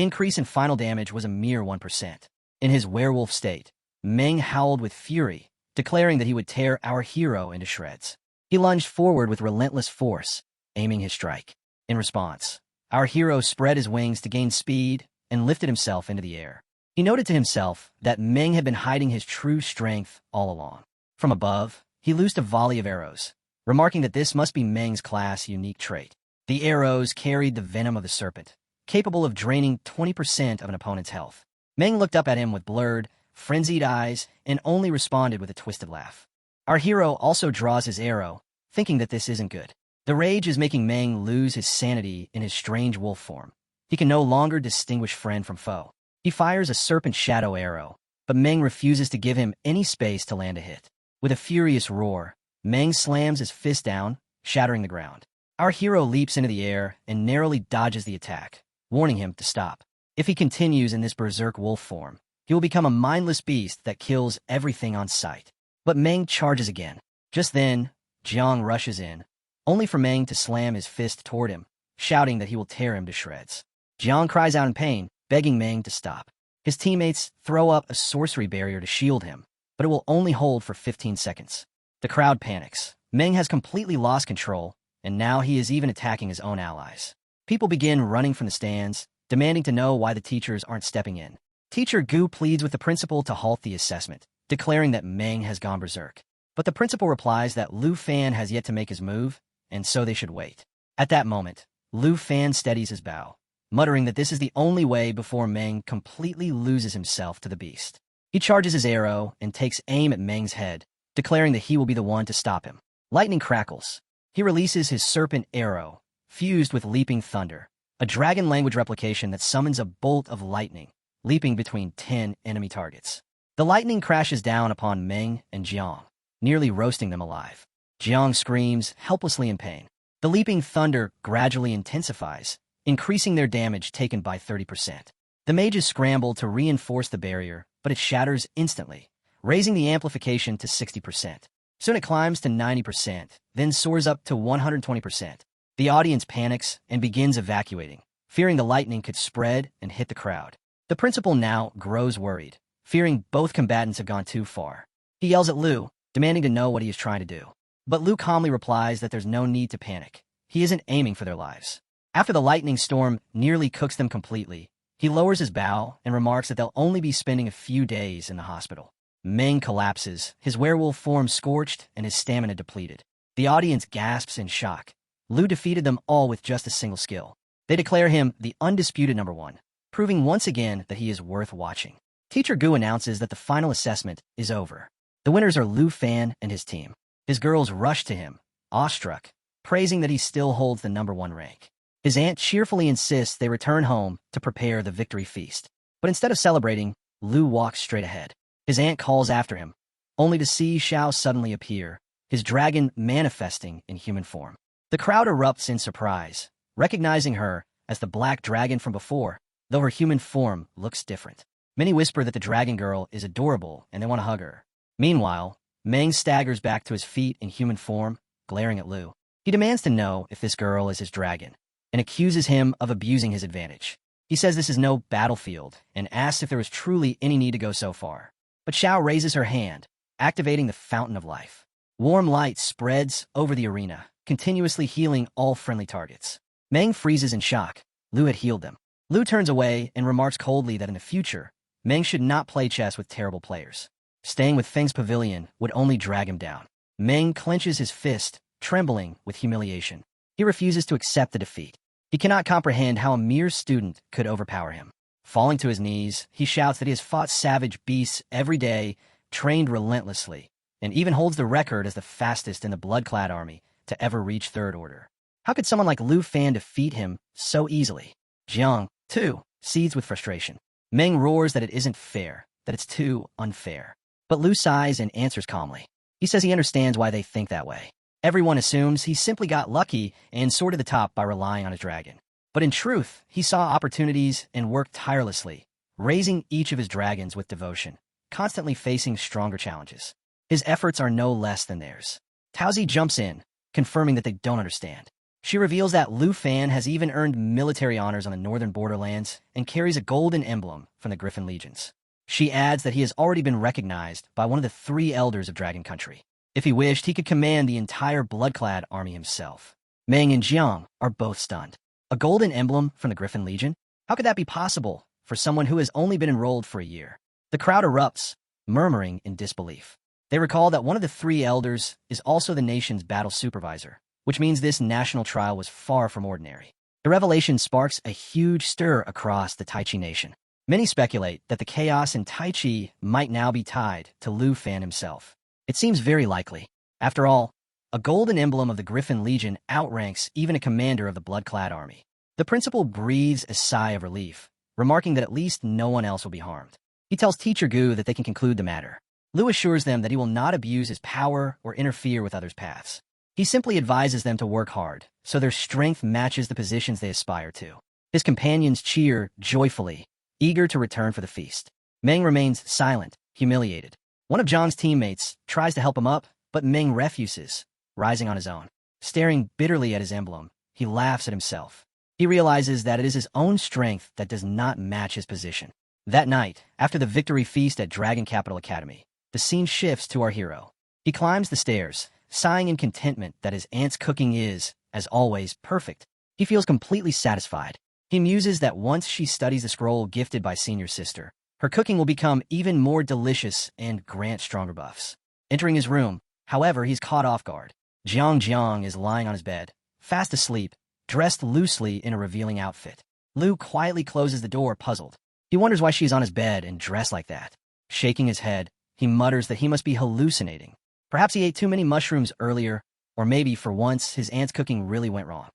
Speaker 1: increase in final damage was a mere 1%. In his werewolf state, Meng howled with fury, declaring that he would tear our hero into shreds. He lunged forward with relentless force, aiming his strike. In response, our hero spread his wings to gain speed and lifted himself into the air. He noted to himself that Meng had been hiding his true strength all along. From above, he loosed a volley of arrows, remarking that this must be Meng's class' unique trait. The arrows carried the venom of the serpent, capable of draining 20% of an opponent's health. Meng looked up at him with blurred, frenzied eyes and only responded with a twisted laugh. Our hero also draws his arrow, thinking that this isn't good. The rage is making Meng lose his sanity in his strange wolf form. He can no longer distinguish friend from foe. He fires a serpent shadow arrow, but Meng refuses to give him any space to land a hit. With a furious roar, Meng slams his fist down, shattering the ground. Our hero leaps into the air and narrowly dodges the attack, warning him to stop. If he continues in this berserk wolf form, he will become a mindless beast that kills everything on sight. But Meng charges again. Just then, Jiang rushes in, only for Meng to slam his fist toward him, shouting that he will tear him to shreds. Jiang cries out in pain, begging Meng to stop. His teammates throw up a sorcery barrier to shield him, but it will only hold for 15 seconds. The crowd panics. Meng has completely lost control, and now he is even attacking his own allies. People begin running from the stands, demanding to know why the teachers aren't stepping in. Teacher Gu pleads with the principal to halt the assessment, declaring that Meng has gone berserk. But the principal replies that Lu Fan has yet to make his move, and so they should wait. At that moment, Lu Fan steadies his bow, muttering that this is the only way before Meng completely loses himself to the beast. He charges his arrow and takes aim at Meng's head, declaring that he will be the one to stop him. Lightning crackles. He releases his serpent arrow, fused with leaping thunder, a dragon language replication that summons a bolt of lightning, leaping between 10 enemy targets. The lightning crashes down upon Meng and Jiang, nearly roasting them alive. Jiang screams, helplessly in pain. The leaping thunder gradually intensifies, increasing their damage taken by 30%. The mages scramble to reinforce the barrier, but it shatters instantly, raising the amplification to 60%. Soon it climbs to 90%, then soars up to 120%. The audience panics and begins evacuating, fearing the lightning could spread and hit the crowd. The principal now grows worried, fearing both combatants have gone too far. He yells at Lu, demanding to know what he is trying to do. But Lu calmly replies that there's no need to panic. He isn't aiming for their lives. After the lightning storm nearly cooks them completely, he lowers his bow and remarks that they'll only be spending a few days in the hospital. Meng collapses, his werewolf form scorched and his stamina depleted. The audience gasps in shock. Lu defeated them all with just a single skill. They declare him the undisputed #1, proving once again that he is worth watching. Teacher Gu announces that the final assessment is over. The winners are Lu Fan and his team. His girls rush to him, awestruck, praising that he still holds the #1 rank. His aunt cheerfully insists they return home to prepare the victory feast. But instead of celebrating, Lu walks straight ahead. His aunt calls after him, only to see Xiao suddenly appear, his dragon manifesting in human form. The crowd erupts in surprise, recognizing her as the black dragon from before, though her human form looks different. Many whisper that the dragon girl is adorable and they want to hug her. Meanwhile, Meng staggers back to his feet in human form, glaring at Lu. He demands to know if this girl is his dragon, and accuses him of abusing his advantage. He says this is no battlefield, and asks if there is truly any need to go so far. But Xiao raises her hand, activating the Fountain of Life. Warm light spreads over the arena, continuously healing all friendly targets. Meng freezes in shock. Lu had healed them. Lu turns away and remarks coldly that in the future, Meng should not play chess with terrible players. Staying with Feng's pavilion would only drag him down. Meng clenches his fist, trembling with humiliation. He refuses to accept the defeat. He cannot comprehend how a mere student could overpower him. Falling to his knees, he shouts that he has fought savage beasts every day, trained relentlessly, and even holds the record as the fastest in the blood-clad army to ever reach Third Order. How could someone like Lu Fan defeat him so easily? Jiang, too, seethes with frustration. Meng roars that it isn't fair, that it's too unfair. But Lu sighs and answers calmly. He says he understands why they think that way. Everyone assumes he simply got lucky and soared to the top by relying on his dragon. But in truth, he saw opportunities and worked tirelessly, raising each of his dragons with devotion, constantly facing stronger challenges. His efforts are no less than theirs. Taozi jumps in, confirming that they don't understand. She reveals that Lu Fan has even earned military honors on the northern borderlands and carries a golden emblem from the Griffin Legions. She adds that he has already been recognized by one of the 3 elders of Dragon Country. If he wished, he could command the entire blood-clad army himself. Meng and Jiang are both stunned. A golden emblem from the Griffin Legion? How could that be possible for someone who has only been enrolled for a year? The crowd erupts, murmuring in disbelief. They recall that one of the three elders is also the nation's battle supervisor, which means this national trial was far from ordinary. The revelation sparks a huge stir across the Taichi nation. Many speculate that the chaos in Taichi might now be tied to Lu Fan himself. It seems very likely. After all, a golden emblem of the Griffin Legion outranks even a commander of the blood-clad army. The principal breathes a sigh of relief, remarking that at least no one else will be harmed. He tells Teacher Gu that they can conclude the matter. Lu assures them that he will not abuse his power or interfere with others' paths. He simply advises them to work hard, so their strength matches the positions they aspire to. His companions cheer joyfully, eager to return for the feast. Meng remains silent, humiliated. One of Zhang's teammates tries to help him up, but Meng refuses, rising on his own. Staring bitterly at his emblem, he laughs at himself. He realizes that it is his own strength that does not match his position. That night, after the victory feast at Dragon Capital Academy, the scene shifts to our hero. He climbs the stairs, sighing in contentment that his aunt's cooking is, as always, perfect. He feels completely satisfied. He muses that once she studies the scroll gifted by Senior Sister, her cooking will become even more delicious and grant stronger buffs. Entering his room, however, he's caught off guard. Jiang is lying on his bed, fast asleep, dressed loosely in a revealing outfit. Lu quietly closes the door, puzzled. He wonders why she's on his bed and dressed like that. Shaking his head, he mutters that he must be hallucinating. Perhaps he ate too many mushrooms earlier, or maybe, for once, his aunt's cooking really went wrong.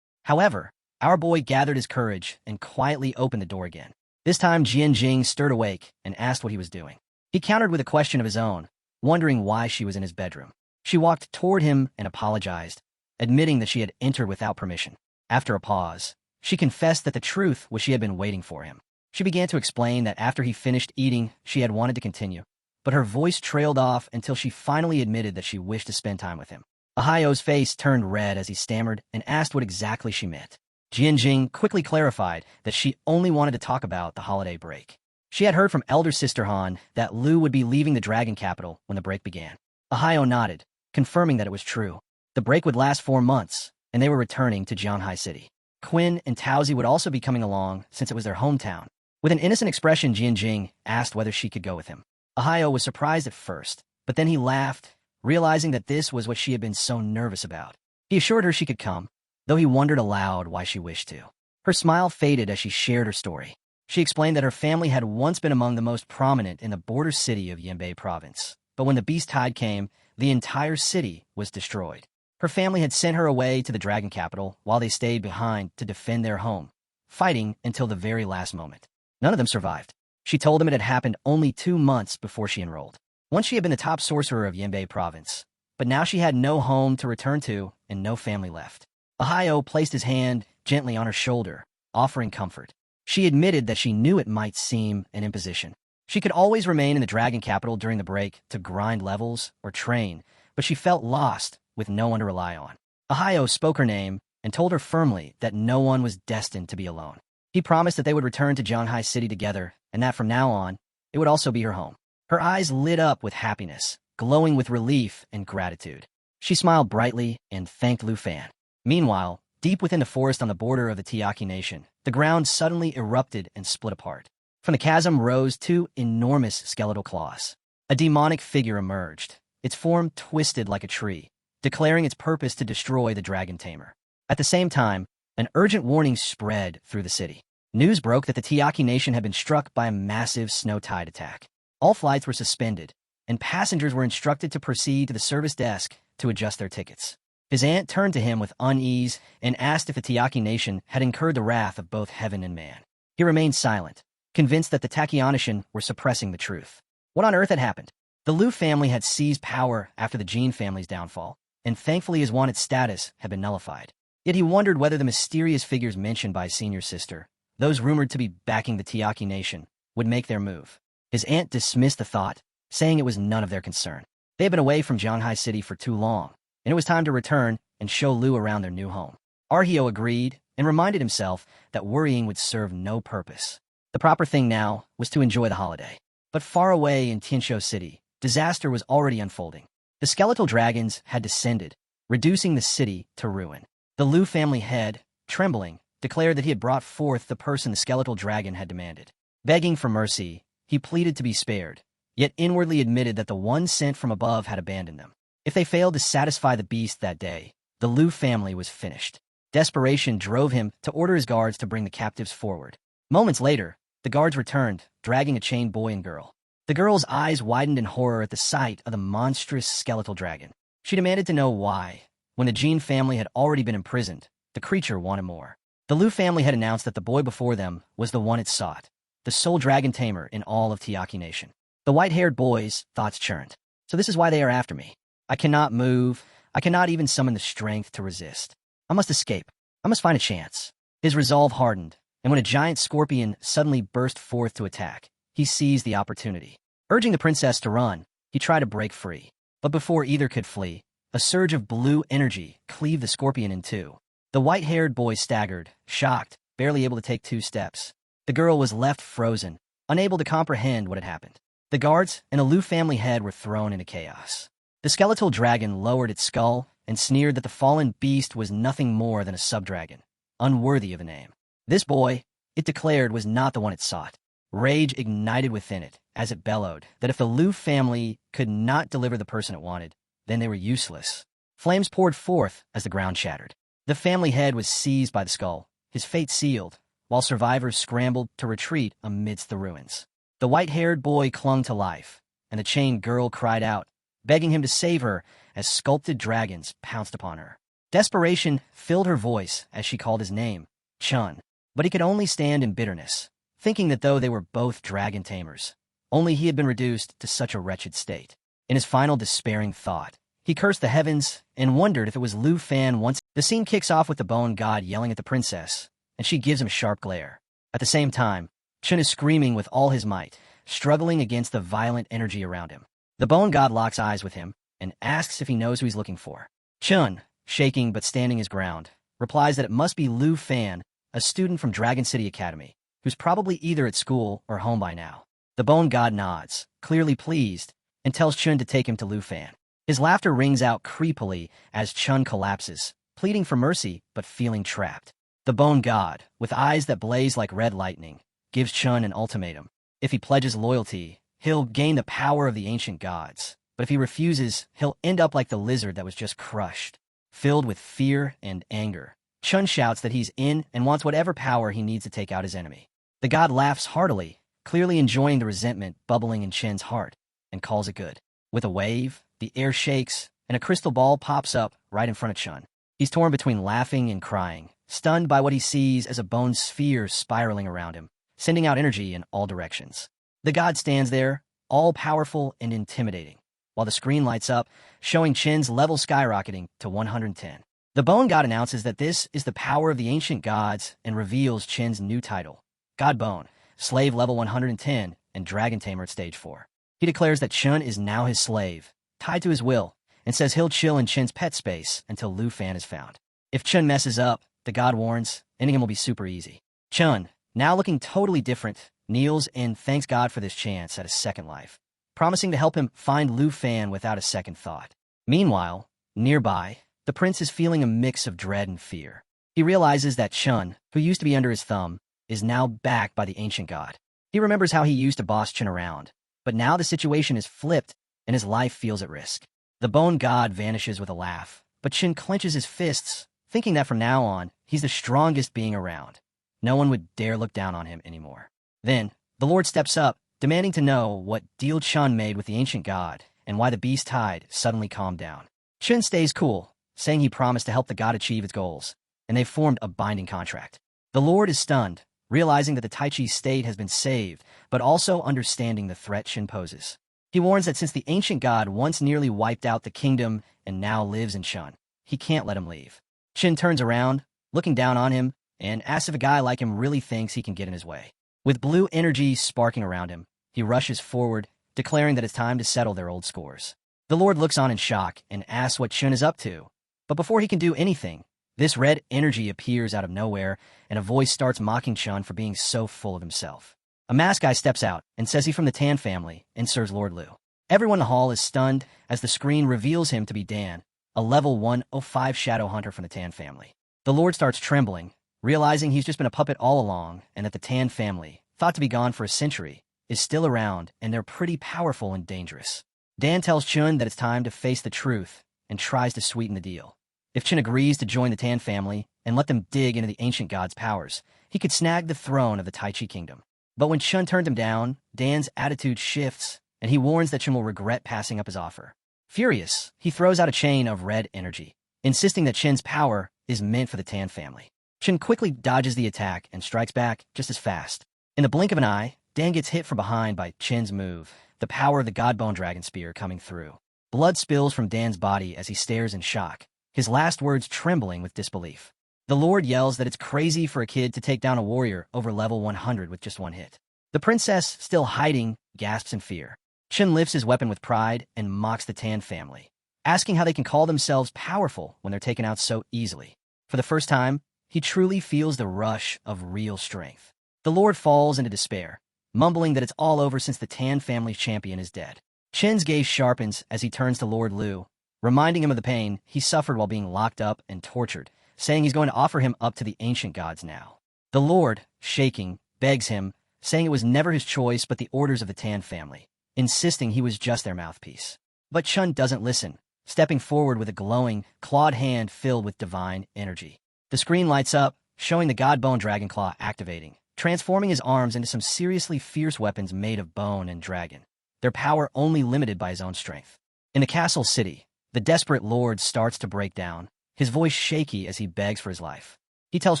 Speaker 1: However, our boy gathered his courage and quietly opened the door again. This time, Jian stirred awake and asked what he was doing. He countered with a question of his own, wondering why she was in his bedroom. She walked toward him and apologized, admitting that she had entered without permission. After a pause, she confessed that the truth was she had been waiting for him. She began to explain that after he finished eating, she had wanted to continue, but her voice trailed off until she finally admitted that she wished to spend time with him. Ahio's face turned red as he stammered and asked what exactly she meant. Jian quickly clarified that she only wanted to talk about the holiday break. She had heard from Elder Sister Han that Lu would be leaving the Dragon Capital when the break began. Ahio nodded, confirming that it was true. The break would last 4 months, and they were returning to Jianhai City. Quinn and Taozi would also be coming along since it was their hometown. With an innocent expression, Jian asked whether she could go with him. Ahio was surprised at first, but then he laughed, realizing that this was what she had been so nervous about. He assured her she could come, though he wondered aloud why she wished to. Her smile faded as she shared her story. She explained that her family had once been among the most prominent in the border city of Yanbei province, but when the beast tide came, the entire city was destroyed. Her family had sent her away to the Dragon Capital while they stayed behind to defend their home, fighting until the very last moment. None of them survived. She told him it had happened only 2 months before she enrolled. Once she had been the top sorcerer of Yanbei province, but now she had no home to return to and no family left. Ahio placed his hand gently on her shoulder, offering comfort. She admitted that she knew it might seem an imposition. She could always remain in the Dragon Capital during the break to grind levels or train, but she felt lost with no one to rely on. Ahio spoke her name and told her firmly that no one was destined to be alone. He promised that they would return to Jianhai City together and that from now on, it would also be her home. Her eyes lit up with happiness, glowing with relief and gratitude. She smiled brightly and thanked Lu Fan. Meanwhile, deep within the forest on the border of the Tiaki Nation, the ground suddenly erupted and split apart. From the chasm rose 2 enormous skeletal claws. A demonic figure emerged, its form twisted like a tree, declaring its purpose to destroy the dragon Tamer. At the same time, an urgent warning spread through the city. News broke that the Tiaki Nation had been struck by a massive snow tide attack. All flights were suspended, and passengers were instructed to proceed to the service desk to adjust their tickets. His aunt turned to him with unease and asked if the Tiaki Nation had incurred the wrath of both heaven and man. He remained silent, convinced that the Takianishan were suppressing the truth. What on earth had happened? The Lu family had seized power after the Jin family's downfall, and thankfully his wanted status had been nullified. Yet he wondered whether the mysterious figures mentioned by Senior Sister, those rumored to be backing the Tiaki Nation, would make their move. His aunt dismissed the thought, saying it was none of their concern. They had been away from Jianhai City for too long, and it was time to return and show Lu around their new home. Arhio agreed and reminded himself that worrying would serve no purpose. The proper thing now was to enjoy the holiday. But far away in Tianshou City, disaster was already unfolding. The skeletal dragons had descended, reducing the city to ruin. The Lu family head, trembling, declared that he had brought forth the person the skeletal dragon had demanded. Begging for mercy, he pleaded to be spared, yet inwardly admitted that the one sent from above had abandoned them. If they failed to satisfy the beast that day, the Liu family was finished. Desperation drove him to order his guards to bring the captives forward. Moments later, the guards returned, dragging a chained boy and girl. The girl's eyes widened in horror at the sight of the monstrous skeletal dragon. She demanded to know why. When the Jin family had already been imprisoned, the creature wanted more. The Liu family had announced that the boy before them was the one it sought, the sole dragon tamer in all of Tiaki Nation. The white-haired boy's thoughts churned. So this is why they are after me. I cannot move. I cannot even summon the strength to resist. I must escape. I must find a chance. His resolve hardened, and when a giant scorpion suddenly burst forth to attack, he seized the opportunity. Urging the princess to run, he tried to break free. But before either could flee, a surge of blue energy cleaved the scorpion in two. The white-haired boy staggered, shocked, barely able to take 2 steps. The girl was left frozen, unable to comprehend what had happened. The guards and a Liu family head were thrown into chaos. The skeletal dragon lowered its skull and sneered that the fallen beast was nothing more than a sub-dragon, unworthy of a name. This boy, it declared, was not the one it sought. Rage ignited within it as it bellowed that if the Liu family could not deliver the person it wanted, then they were useless. Flames poured forth as the ground shattered. The family head was seized by the skull, his fate sealed, while survivors scrambled to retreat amidst the ruins. The white-haired boy clung to life, and the chained girl cried out, begging him to save her as sculpted dragons pounced upon her. Desperation filled her voice as she called his name, Chun, but he could only stand in bitterness, thinking that though they were both dragon tamers, only he had been reduced to such a wretched state. In his final despairing thought, he cursed the heavens and wondered if it was Liu Fan once. The scene kicks off with the bone god yelling at the princess, and she gives him a sharp glare. At the same time, Chun is screaming with all his might, struggling against the violent energy around him. The bone god locks eyes with him and asks if he knows who he's looking for. Chun, shaking but standing his ground, replies that it must be Liu Fan, a student from Dragon City Academy, who's probably either at school or home by now. The bone god nods, clearly pleased, and tells Chun to take him to Liu Fan. His laughter rings out creepily as Chun collapses, pleading for mercy but feeling trapped. The bone god, with eyes that blaze like red lightning, gives Chun an ultimatum. If he pledges loyalty, he'll gain the power of the ancient gods. But if he refuses, he'll end up like the lizard that was just crushed. Filled with fear and anger, Chun shouts that he's in and wants whatever power he needs to take out his enemy. The god laughs heartily, clearly enjoying the resentment bubbling in Chen's heart, and calls it good. With a wave, the air shakes, and a crystal ball pops up right in front of Chun. He's torn between laughing and crying, stunned by what he sees as a bone sphere spiraling around him, sending out energy in all directions. The god stands there, all-powerful and intimidating, while the screen lights up, showing Chen's level skyrocketing to 110. The bone god announces that this is the power of the ancient gods and reveals Chen's new title, God Bone, slave level 110, and dragon tamer at stage 4. He declares that Chun is now his slave, tied to his will, and says he'll chill in Chen's pet space until Liu Fan is found. If Chun messes up, the god warns, ending him will be super easy. Chun, now looking totally different, kneels and thanks God for this chance at a second life, promising to help him find Liu Fan without a second thought. Meanwhile, nearby, the prince is feeling a mix of dread and fear. He realizes that Chun, who used to be under his thumb, is now backed by the ancient god. He remembers how he used to boss Chun around, but now the situation is flipped and his life feels at risk. The bone god vanishes with a laugh, but Chun clenches his fists, thinking that from now on, he's the strongest being around. No one would dare look down on him anymore. Then, the Lord steps up, demanding to know what deal Chun made with the ancient god and why the beast tide suddenly calmed down. Chun stays cool, saying he promised to help the god achieve its goals, and they've formed a binding contract. The Lord is stunned, realizing that the Tai Chi state has been saved, but also understanding the threat Chun poses. He warns that since the ancient god once nearly wiped out the kingdom and now lives in Chun, he can't let him leave. Chun turns around, looking down on him, and asks if a guy like him really thinks he can get in his way. With blue energy sparking around him, he rushes forward, declaring that it's time to settle their old scores. The Lord looks on in shock and asks what Chun is up to. But before he can do anything, this red energy appears out of nowhere, and a voice starts mocking Chun for being so full of himself. A masked guy steps out and says he's from the Tan family and serves Lord Liu. Everyone in the hall is stunned as the screen reveals him to be Dan, a level 105 shadow hunter from the Tan family. The Lord starts trembling, realizing he's just been a puppet all along and that the Tan family, thought to be gone for a century, is still around, and they're pretty powerful and dangerous. Dan tells Chun that it's time to face the truth and tries to sweeten the deal. If Chun agrees to join the Tan family and let them dig into the ancient god's powers, he could snag the throne of the Tai Chi kingdom. But when Chun turned him down, Dan's attitude shifts, and he warns that Chun will regret passing up his offer. Furious, he throws out a chain of red energy, insisting that Chun's power is meant for the Tan family. Chun quickly dodges the attack and strikes back just as fast. In the blink of an eye, Dan gets hit from behind by Chun's move, the power of the Godbone Dragon Spear coming through. Blood spills from Dan's body as he stares in shock, his last words trembling with disbelief. The Lord yells that it's crazy for a kid to take down a warrior over level 100 with just one hit. The princess, still hiding, gasps in fear. Chun lifts his weapon with pride and mocks the Tan family, asking how they can call themselves powerful when they're taken out so easily. For the first time, he truly feels the rush of real strength. The Lord falls into despair, mumbling that it's all over since the Tan family's champion is dead. Chun's gaze sharpens as he turns to Lord Liu, reminding him of the pain he suffered while being locked up and tortured, saying he's going to offer him up to the ancient gods now. The Lord, shaking, begs him, saying it was never his choice but the orders of the Tan family, insisting he was just their mouthpiece. But Chun doesn't listen, stepping forward with a glowing, clawed hand filled with divine energy. The screen lights up, showing the Godbone Dragon Claw activating, transforming his arms into some seriously fierce weapons made of bone and dragon, their power only limited by his own strength. In the castle city, the desperate Lord starts to break down, his voice shaky as he begs for his life. He tells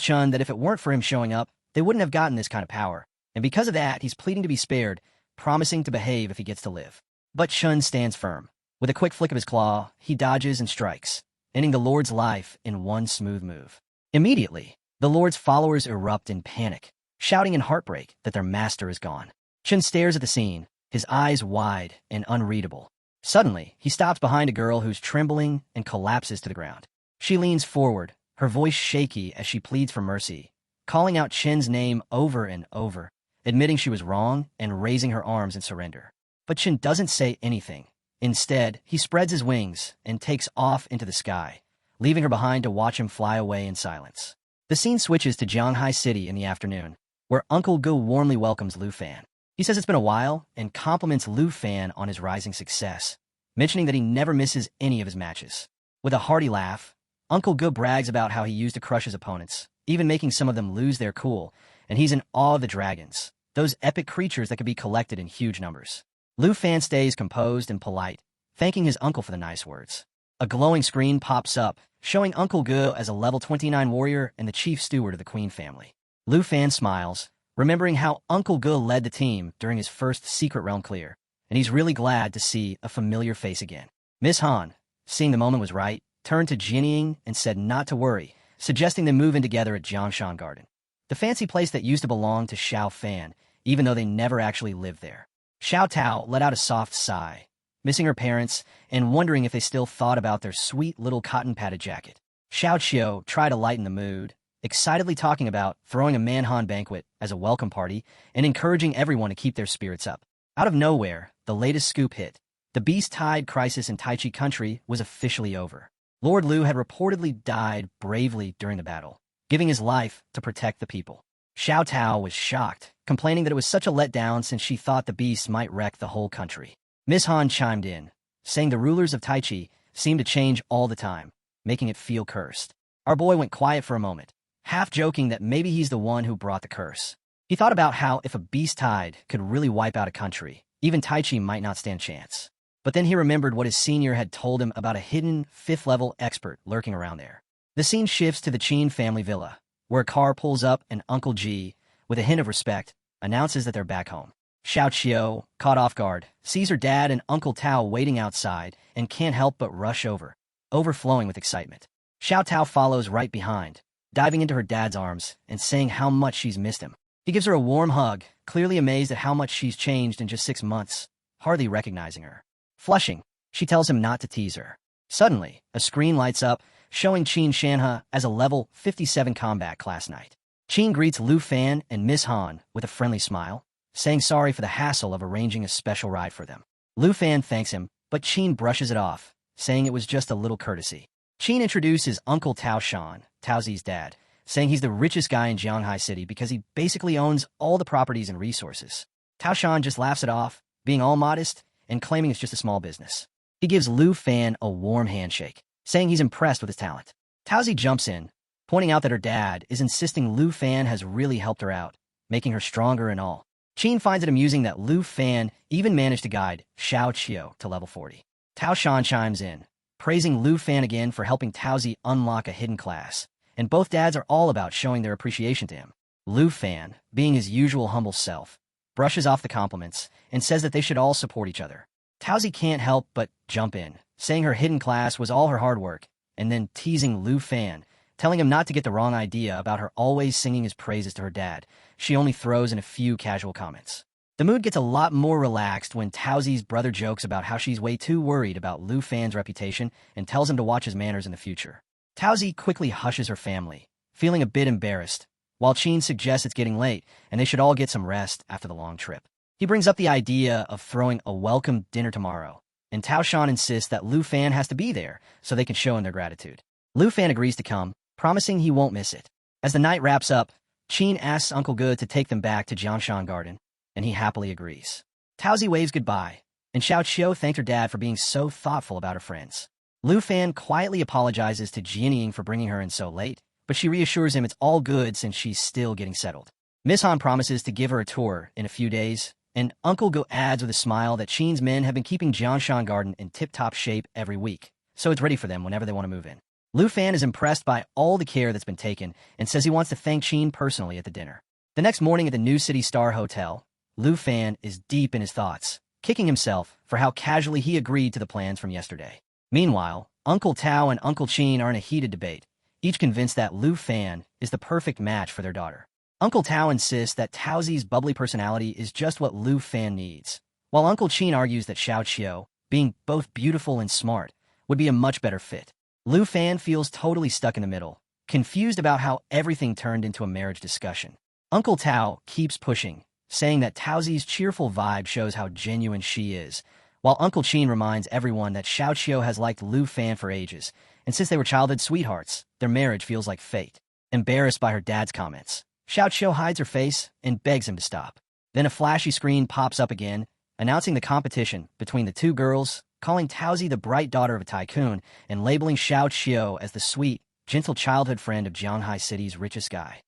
Speaker 1: Chun that if it weren't for him showing up, they wouldn't have gotten this kind of power, and because of that, he's pleading to be spared, promising to behave if he gets to live. But Chun stands firm. With a quick flick of his claw, he dodges and strikes, ending the Lord's life in one smooth move. Immediately, the Lord's followers erupt in panic, shouting in heartbreak that their master is gone. Chun stares at the scene, his eyes wide and unreadable. Suddenly, he stops behind a girl who's trembling and collapses to the ground. She leans forward, her voice shaky as she pleads for mercy, calling out Chun's name over and over, admitting she was wrong and raising her arms in surrender. But Chun doesn't say anything. Instead, he spreads his wings and takes off into the sky, leaving her behind to watch him fly away in silence. The scene switches to Jianghai City in the afternoon, where Uncle Gu warmly welcomes Lu Fan. He says it's been a while and compliments Lu Fan on his rising success, mentioning that he never misses any of his matches. With a hearty laugh, Uncle Gu brags about how he used to crush his opponents, even making some of them lose their cool, and he's in awe of the dragons, those epic creatures that could be collected in huge numbers. Lu Fan stays composed and polite, thanking his uncle for the nice words. A glowing screen pops up, showing Uncle Gu as a level 29 warrior and the chief steward of the Queen family. Lu Fan smiles, remembering how Uncle Gu led the team during his first Secret Realm clear, and he's really glad to see a familiar face again. Miss Han, seeing the moment was right, turned to Jinying and said not to worry, suggesting they move in together at Jiangshan Garden, the fancy place that used to belong to Xiao Fan, even though they never actually lived there. Xiao Tao let out a soft sigh, missing her parents and wondering if they still thought about their sweet little cotton-padded jacket. Xiao Qiu tried to lighten the mood, excitedly talking about throwing a Manhan banquet as a welcome party and encouraging everyone to keep their spirits up. Out of nowhere, the latest scoop hit. The Beast Tide crisis in Tai Chi country was officially over. Lord Liu had reportedly died bravely during the battle, giving his life to protect the people. Xiao Tao was shocked, complaining that it was such a letdown since she thought the beast might wreck the whole country. Miss Han chimed in, saying the rulers of Tai Chi seemed to change all the time, making it feel cursed. Our boy went quiet for a moment, half joking that maybe he's the one who brought the curse. He thought about how if a beast tide could really wipe out a country, even Tai Chi might not stand chance. But then he remembered what his senior had told him about a hidden 5th-level expert lurking around there. The scene shifts to the Qin family villa, where a car pulls up and Uncle Ji, with a hint of respect, announces that they're back home. Xiao Qiu, caught off guard, sees her dad and Uncle Tao waiting outside and can't help but rush over, overflowing with excitement. Xiao Tao follows right behind, diving into her dad's arms and saying how much she's missed him. He gives her a warm hug, clearly amazed at how much she's changed in just 6 months, hardly recognizing her. Flushing, she tells him not to tease her. Suddenly, a screen lights up, showing Qin Shanhe as a level 57 combat class knight. Qin greets Lu Fan and Miss Han with a friendly smile, saying sorry for the hassle of arranging a special ride for them. Lu Fan thanks him, but Qin brushes it off, saying it was just a little courtesy. Qin introduces Uncle Tao Shan, Tao Zi's dad, saying he's the richest guy in Jianghai City because he basically owns all the properties and resources. Tao Shan just laughs it off, being all modest and claiming it's just a small business. He gives Lu Fan a warm handshake, saying he's impressed with his talent. Taozi jumps in, pointing out that her dad is insisting Lu Fan has really helped her out, making her stronger and all. Qin finds it amusing that Lu Fan even managed to guide Xiao Qiu to level 40. Tao Shan chimes in, praising Lu Fan again for helping Taozi unlock a hidden class, and both dads are all about showing their appreciation to him. Lu Fan, being his usual humble self, brushes off the compliments and says that they should all support each other. Taozi can't help but jump in, saying her hidden class was all her hard work, and then teasing Lu Fan, telling him not to get the wrong idea about her always singing his praises to her dad. She only throws in a few casual comments. The mood gets a lot more relaxed when Taozi's brother jokes about how she's way too worried about Lu Fan's reputation and tells him to watch his manners in the future. Taozi quickly hushes her family, feeling a bit embarrassed, while Qin suggests it's getting late and they should all get some rest after the long trip. He brings up the idea of throwing a welcome dinner tomorrow, and Tao Shan insists that Lu Fan has to be there so they can show him their gratitude. Lu Fan agrees to come, promising he won't miss it. As the night wraps up, Qin asks Uncle Good to take them back to Jianshan Garden, and he happily agrees. Taozi waves goodbye, and Xiao Qiu thanked her dad for being so thoughtful about her friends. Lu Fan quietly apologizes to Jianying for bringing her in so late, but she reassures him it's all good since she's still getting settled. Miss Han promises to give her a tour in a few days, and Uncle Go adds with a smile that Qin's men have been keeping Jianshan Garden in tip-top shape every week, so it's ready for them whenever they want to move in. Lu Fan is impressed by all the care that's been taken and says he wants to thank Qin personally at the dinner. The next morning at the New City Star Hotel, Lu Fan is deep in his thoughts, kicking himself for how casually he agreed to the plans from yesterday. Meanwhile, Uncle Tao and Uncle Qin are in a heated debate, each convinced that Lu Fan is the perfect match for their daughter. Uncle Tao insists that Taozi's bubbly personality is just what Lu Fan needs, while Uncle Qin argues that Xiao Qiu, being both beautiful and smart, would be a much better fit. Lu Fan feels totally stuck in the middle, confused about how everything turned into a marriage discussion. Uncle Tao keeps pushing, saying that Taozi's cheerful vibe shows how genuine she is, while Uncle Qin reminds everyone that Xiao Qiu has liked Lu Fan for ages, and since they were childhood sweethearts, their marriage feels like fate. Embarrassed by her dad's comments, Xiao Qiu hides her face and begs him to stop. Then a flashy screen pops up again, announcing the competition between the two girls, calling Taozi the bright daughter of a tycoon and labeling Xiao Qiu as the sweet, gentle childhood friend of Jianghai City's richest guy.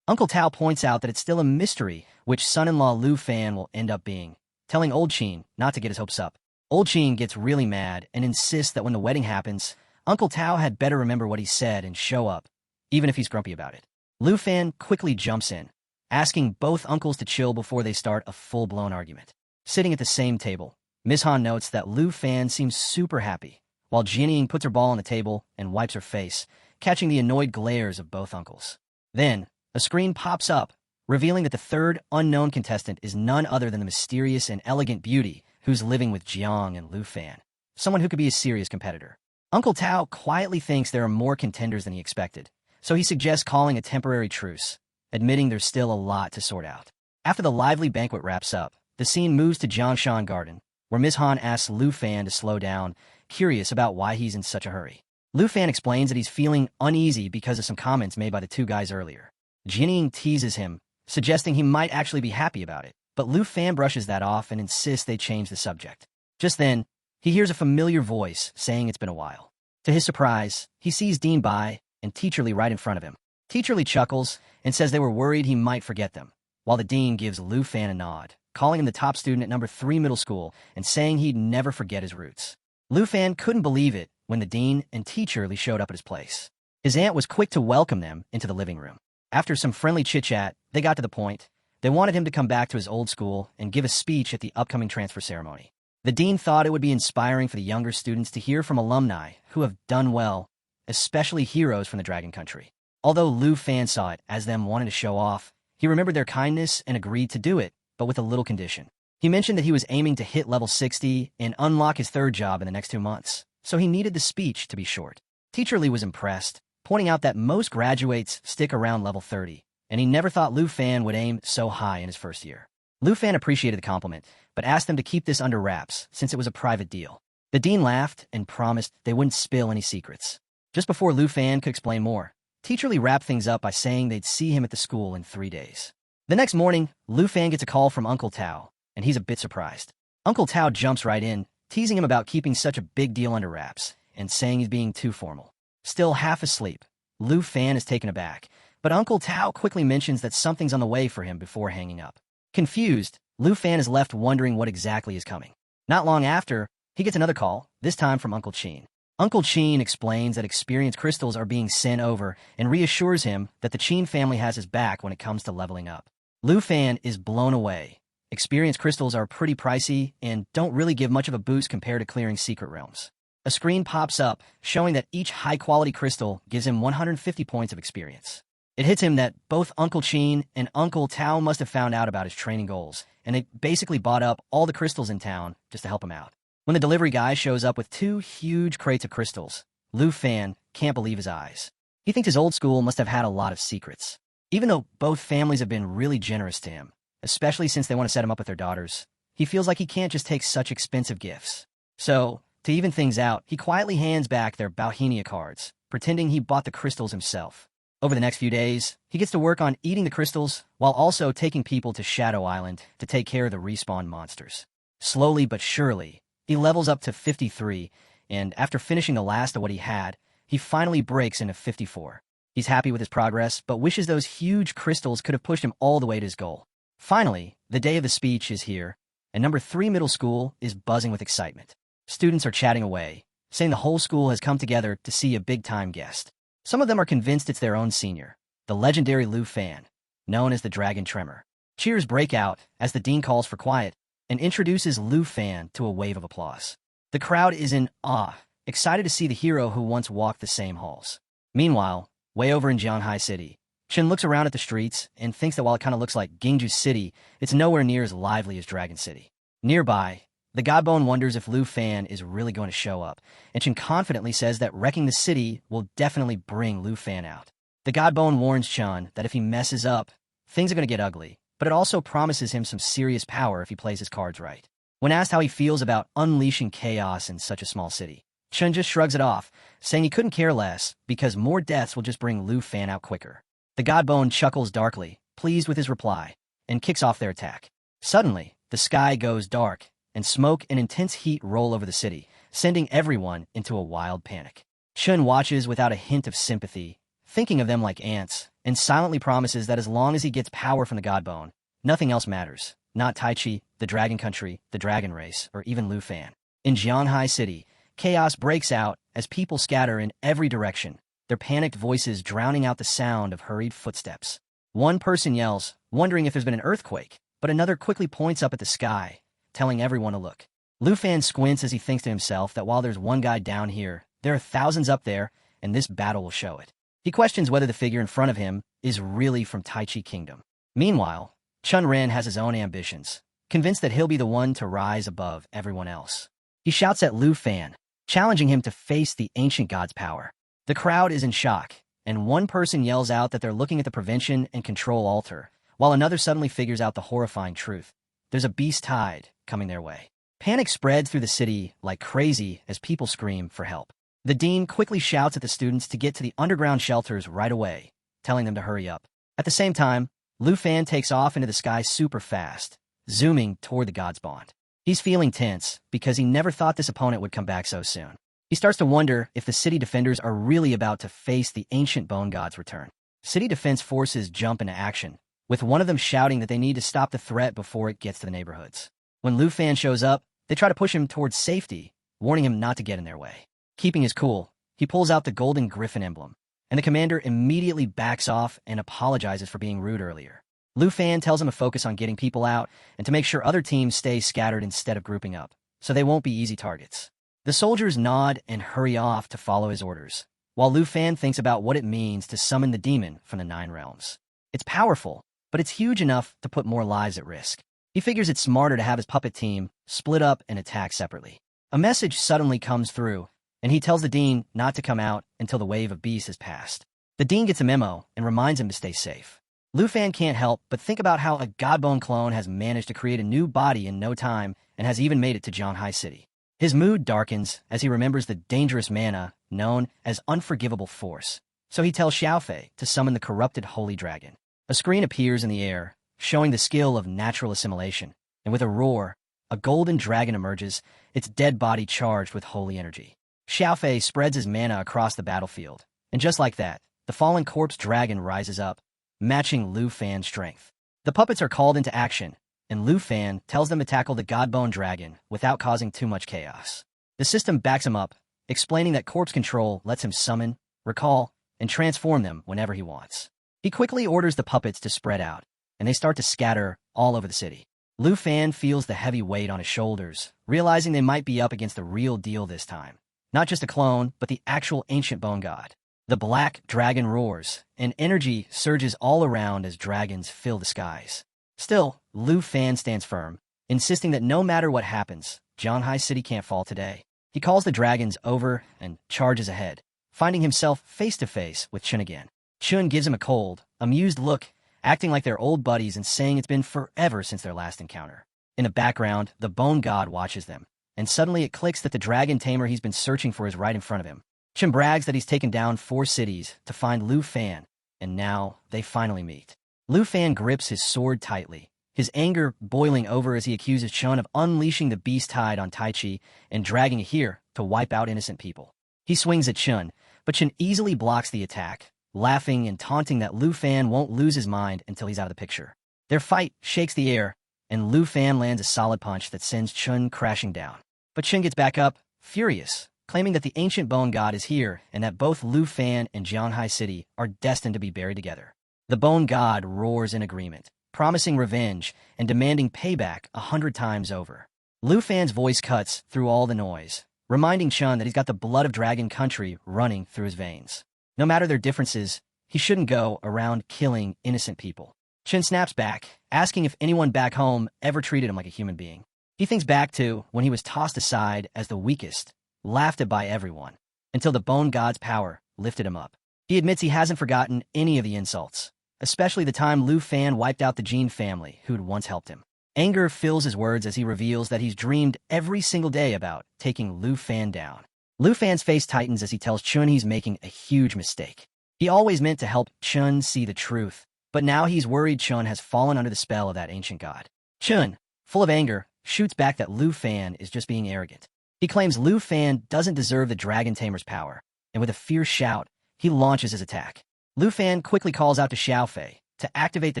Speaker 1: Uncle Tao points out that it's still a mystery which son-in-law Lu Fan will end up being, telling Old Qin not to get his hopes up. Old Qin gets really mad and insists that when the wedding happens, Uncle Tao had better remember what he said and show up, even if he's grumpy about it. Lu Fan quickly jumps in, asking both uncles to chill before they start a full-blown argument. Sitting at the same table, Miss Han notes that Lu Fan seems super happy, while Jianying puts her ball on the table and wipes her face, catching the annoyed glares of both uncles. Then, a screen pops up, revealing that the third unknown contestant is none other than the mysterious and elegant beauty who's living with Jiang and Lu Fan, someone who could be a serious competitor. Uncle Tao quietly thinks there are more contenders than he expected, so he suggests calling a temporary truce, admitting there's still a lot to sort out. After the lively banquet wraps up, the scene moves to Jianshan Garden, where Miss Han asks Lu Fan to slow down, curious about why he's in such a hurry. Lu Fan explains that he's feeling uneasy because of some comments made by the two guys earlier. Jianying teases him, suggesting he might actually be happy about it, but Lu Fan brushes that off and insists they change the subject. Just then, he hears a familiar voice saying it's been a while. To his surprise, he sees Dean Bai and Teacher Lee right in front of him. Teacher Lee chuckles and says they were worried he might forget them, while the dean gives Lu Fan a nod, calling him the top student at number 3 middle school and saying he'd never forget his roots. Lu Fan couldn't believe it when the dean and Teacher Lee showed up at his place. His aunt was quick to welcome them into the living room. After some friendly chit-chat, they got to the point. They wanted him to come back to his old school and give a speech at the upcoming transfer ceremony. The dean thought it would be inspiring for the younger students to hear from alumni who have done well, especially heroes from the Dragon Country. Although Lu Fan saw it as them wanting to show off, he remembered their kindness and agreed to do it, but with a little condition. He mentioned that he was aiming to hit level 60 and unlock his third job in the next 2 months, so he needed the speech to be short. Teacher Lee was impressed, pointing out that most graduates stick around level 30, and he never thought Lu Fan would aim so high in his first year. Lu Fan appreciated the compliment, but asked them to keep this under wraps since it was a private deal. The dean laughed and promised they wouldn't spill any secrets. Just before Lu Fan could explain more, Teacher Lee wrapped things up by saying they'd see him at the school in 3 days. The next morning, Lu Fan gets a call from Uncle Tao, and he's a bit surprised. Uncle Tao jumps right in, teasing him about keeping such a big deal under wraps, and saying he's being too formal. Still half asleep, Lu Fan is taken aback, but Uncle Tao quickly mentions that something's on the way for him before hanging up. Confused, Lu Fan is left wondering what exactly is coming. Not long after, he gets another call, this time from Uncle Chin. Uncle Chin explains that experience crystals are being sent over and reassures him that the Chin family has his back when it comes to leveling up. Lu Fan is blown away. Experience crystals are pretty pricey and don't really give much of a boost compared to clearing secret realms. A screen pops up showing that each high-quality crystal gives him 150 points of experience. It hits him that both Uncle Chin and Uncle Tao must have found out about his training goals, and they basically bought up all the crystals in town just to help him out. When the delivery guy shows up with 2 huge crates of crystals, Lu Fan can't believe his eyes. He thinks his old school must have had a lot of secrets. Even though both families have been really generous to him, especially since they want to set him up with their daughters, he feels like he can't just take such expensive gifts. So, to even things out, he quietly hands back their Bauhinia cards, pretending he bought the crystals himself. Over the next few days, he gets to work on eating the crystals while also taking people to Shadow Island to take care of the respawn monsters. Slowly but surely, he levels up to 53, and after finishing the last of what he had, he finally breaks into 54. He's happy with his progress, but wishes those huge crystals could have pushed him all the way to his goal. Finally, the day of the speech is here, and number 3 middle school is buzzing with excitement. Students are chatting away, saying the whole school has come together to see a big-time guest. Some of them are convinced it's their own senior, the legendary Lu Fan, known as the Dragon Tremor. Cheers break out as the dean calls for quiet and introduces Lu Fan to a wave of applause. The crowd is in awe, excited to see the hero who once walked the same halls. Meanwhile, way over in Jianghai City, Chen looks around at the streets and thinks that while it kind of looks like Gingju City, it's nowhere near as lively as Dragon City. Nearby, the Godbone wonders if Lu Fan is really going to show up, and Chen confidently says that wrecking the city will definitely bring Lu Fan out. The Godbone warns Chen that if he messes up, things are going to get ugly, but it also promises him some serious power if he plays his cards right. When asked how he feels about unleashing chaos in such a small city, Chen just shrugs it off, saying he couldn't care less because more deaths will just bring Lu Fan out quicker. The Godbone chuckles darkly, pleased with his reply, and kicks off their attack. Suddenly, the sky goes dark, and smoke and intense heat roll over the city, sending everyone into a wild panic. Chen watches without a hint of sympathy, thinking of them like ants, and silently promises that as long as he gets power from the Godbone, nothing else matters. Not Tai Chi, the Dragon Country, the Dragon Race, or even Lu Fan. In Jianghai City, chaos breaks out as people scatter in every direction, their panicked voices drowning out the sound of hurried footsteps. One person yells, wondering if there's been an earthquake, but another quickly points up at the sky, telling everyone to look. Lu Fan squints as he thinks to himself that while there's one guy down here, there are thousands up there, and this battle will show it. He questions whether the figure in front of him is really from Tai Chi Kingdom. Meanwhile, Chun Ren has his own ambitions, convinced that he'll be the one to rise above everyone else. He shouts at Lu Fan, challenging him to face the ancient god's power. The crowd is in shock, and one person yells out that they're looking at the prevention and control altar, while another suddenly figures out the horrifying truth. There's a beast tide coming their way. Panic spreads through the city like crazy as people scream for help. The dean quickly shouts at the students to get to the underground shelters right away, telling them to hurry up. At the same time, Lu Fan takes off into the sky super fast, zooming toward the God's Bond. He's feeling tense because he never thought this opponent would come back so soon. He starts to wonder if the city defenders are really about to face the ancient bone god's return. City defense forces jump into action, with one of them shouting that they need to stop the threat before it gets to the neighborhoods. When Lu Fan shows up, they try to push him towards safety, warning him not to get in their way. Keeping his cool, he pulls out the golden griffin emblem, and the commander immediately backs off and apologizes for being rude earlier. Lu Fan tells him to focus on getting people out and to make sure other teams stay scattered instead of grouping up, so they won't be easy targets. The soldiers nod and hurry off to follow his orders, while Lu Fan thinks about what it means to summon the demon from the 9 realms. It's powerful, but it's huge enough to put more lives at risk. He figures it's smarter to have his puppet team split up and attack separately. A message suddenly comes through, and he tells the dean not to come out until the wave of beasts has passed. The dean gets a memo and reminds him to stay safe. Lu Fan can't help but think about how a Godbone clone has managed to create a new body in no time and has even made it to Jianghai City. His mood darkens as he remembers the dangerous mana known as Unforgivable Force, so he tells Xiaofei to summon the corrupted Holy Dragon. A screen appears in the air, showing the skill of natural assimilation, and with a roar, a golden dragon emerges, its dead body charged with holy energy. Xiaofei spreads his mana across the battlefield, and just like that, the fallen corpse dragon rises up, matching Lu Fan's strength. The puppets are called into action, and Lu Fan tells them to tackle the Godbone dragon without causing too much chaos. The system backs him up, explaining that corpse control lets him summon, recall, and transform them whenever he wants. He quickly orders the puppets to spread out, and they start to scatter all over the city. Lu Fan feels the heavy weight on his shoulders, realizing they might be up against the real deal this time. Not just a clone, but the actual ancient bone god. The black dragon roars, and energy surges all around as dragons fill the skies. Still, Lu Fan stands firm, insisting that no matter what happens, Zhanghai City can't fall today. He calls the dragons over and charges ahead, finding himself face-to-face with Chun again. Chun gives him a cold, amused look, acting like they're old buddies and saying it's been forever since their last encounter. In the background, the bone god watches them, and suddenly it clicks that the dragon tamer he's been searching for is right in front of him. Chun brags that he's taken down 4 cities to find Lu Fan, and now they finally meet. Lu Fan grips his sword tightly, his anger boiling over as he accuses Chun of unleashing the beast tide on Taichi and dragging it here to wipe out innocent people. He swings at Chun, but Chun easily blocks the attack, laughing and taunting that Lu Fan won't lose his mind until he's out of the picture. Their fight shakes the air, and Lu Fan lands a solid punch that sends Chun crashing down. But Chun gets back up, furious, claiming that the ancient bone god is here and that both Lu Fan and Zhanghai City are destined to be buried together. The bone god roars in agreement, promising revenge and demanding payback 100 times over. Lu Fan's voice cuts through all the noise, reminding Chun that he's got the blood of dragon country running through his veins. No matter their differences, he shouldn't go around killing innocent people. Chun snaps back, asking if anyone back home ever treated him like a human being. He thinks back to when he was tossed aside as the weakest, laughed at by everyone, until the bone god's power lifted him up. He admits he hasn't forgotten any of the insults, especially the time Lu Fan wiped out the Jin family who'd once helped him. Anger fills his words as he reveals that he's dreamed every single day about taking Lu Fan down. Lu Fan's face tightens as he tells Chun he's making a huge mistake. He always meant to help Chun see the truth, but now he's worried Chun has fallen under the spell of that ancient god. Chun, full of anger, shoots back that Lu Fan is just being arrogant. He claims Lu Fan doesn't deserve the dragon tamer's power, and with a fierce shout, he launches his attack. Lu Fan quickly calls out to Xiaofei to activate the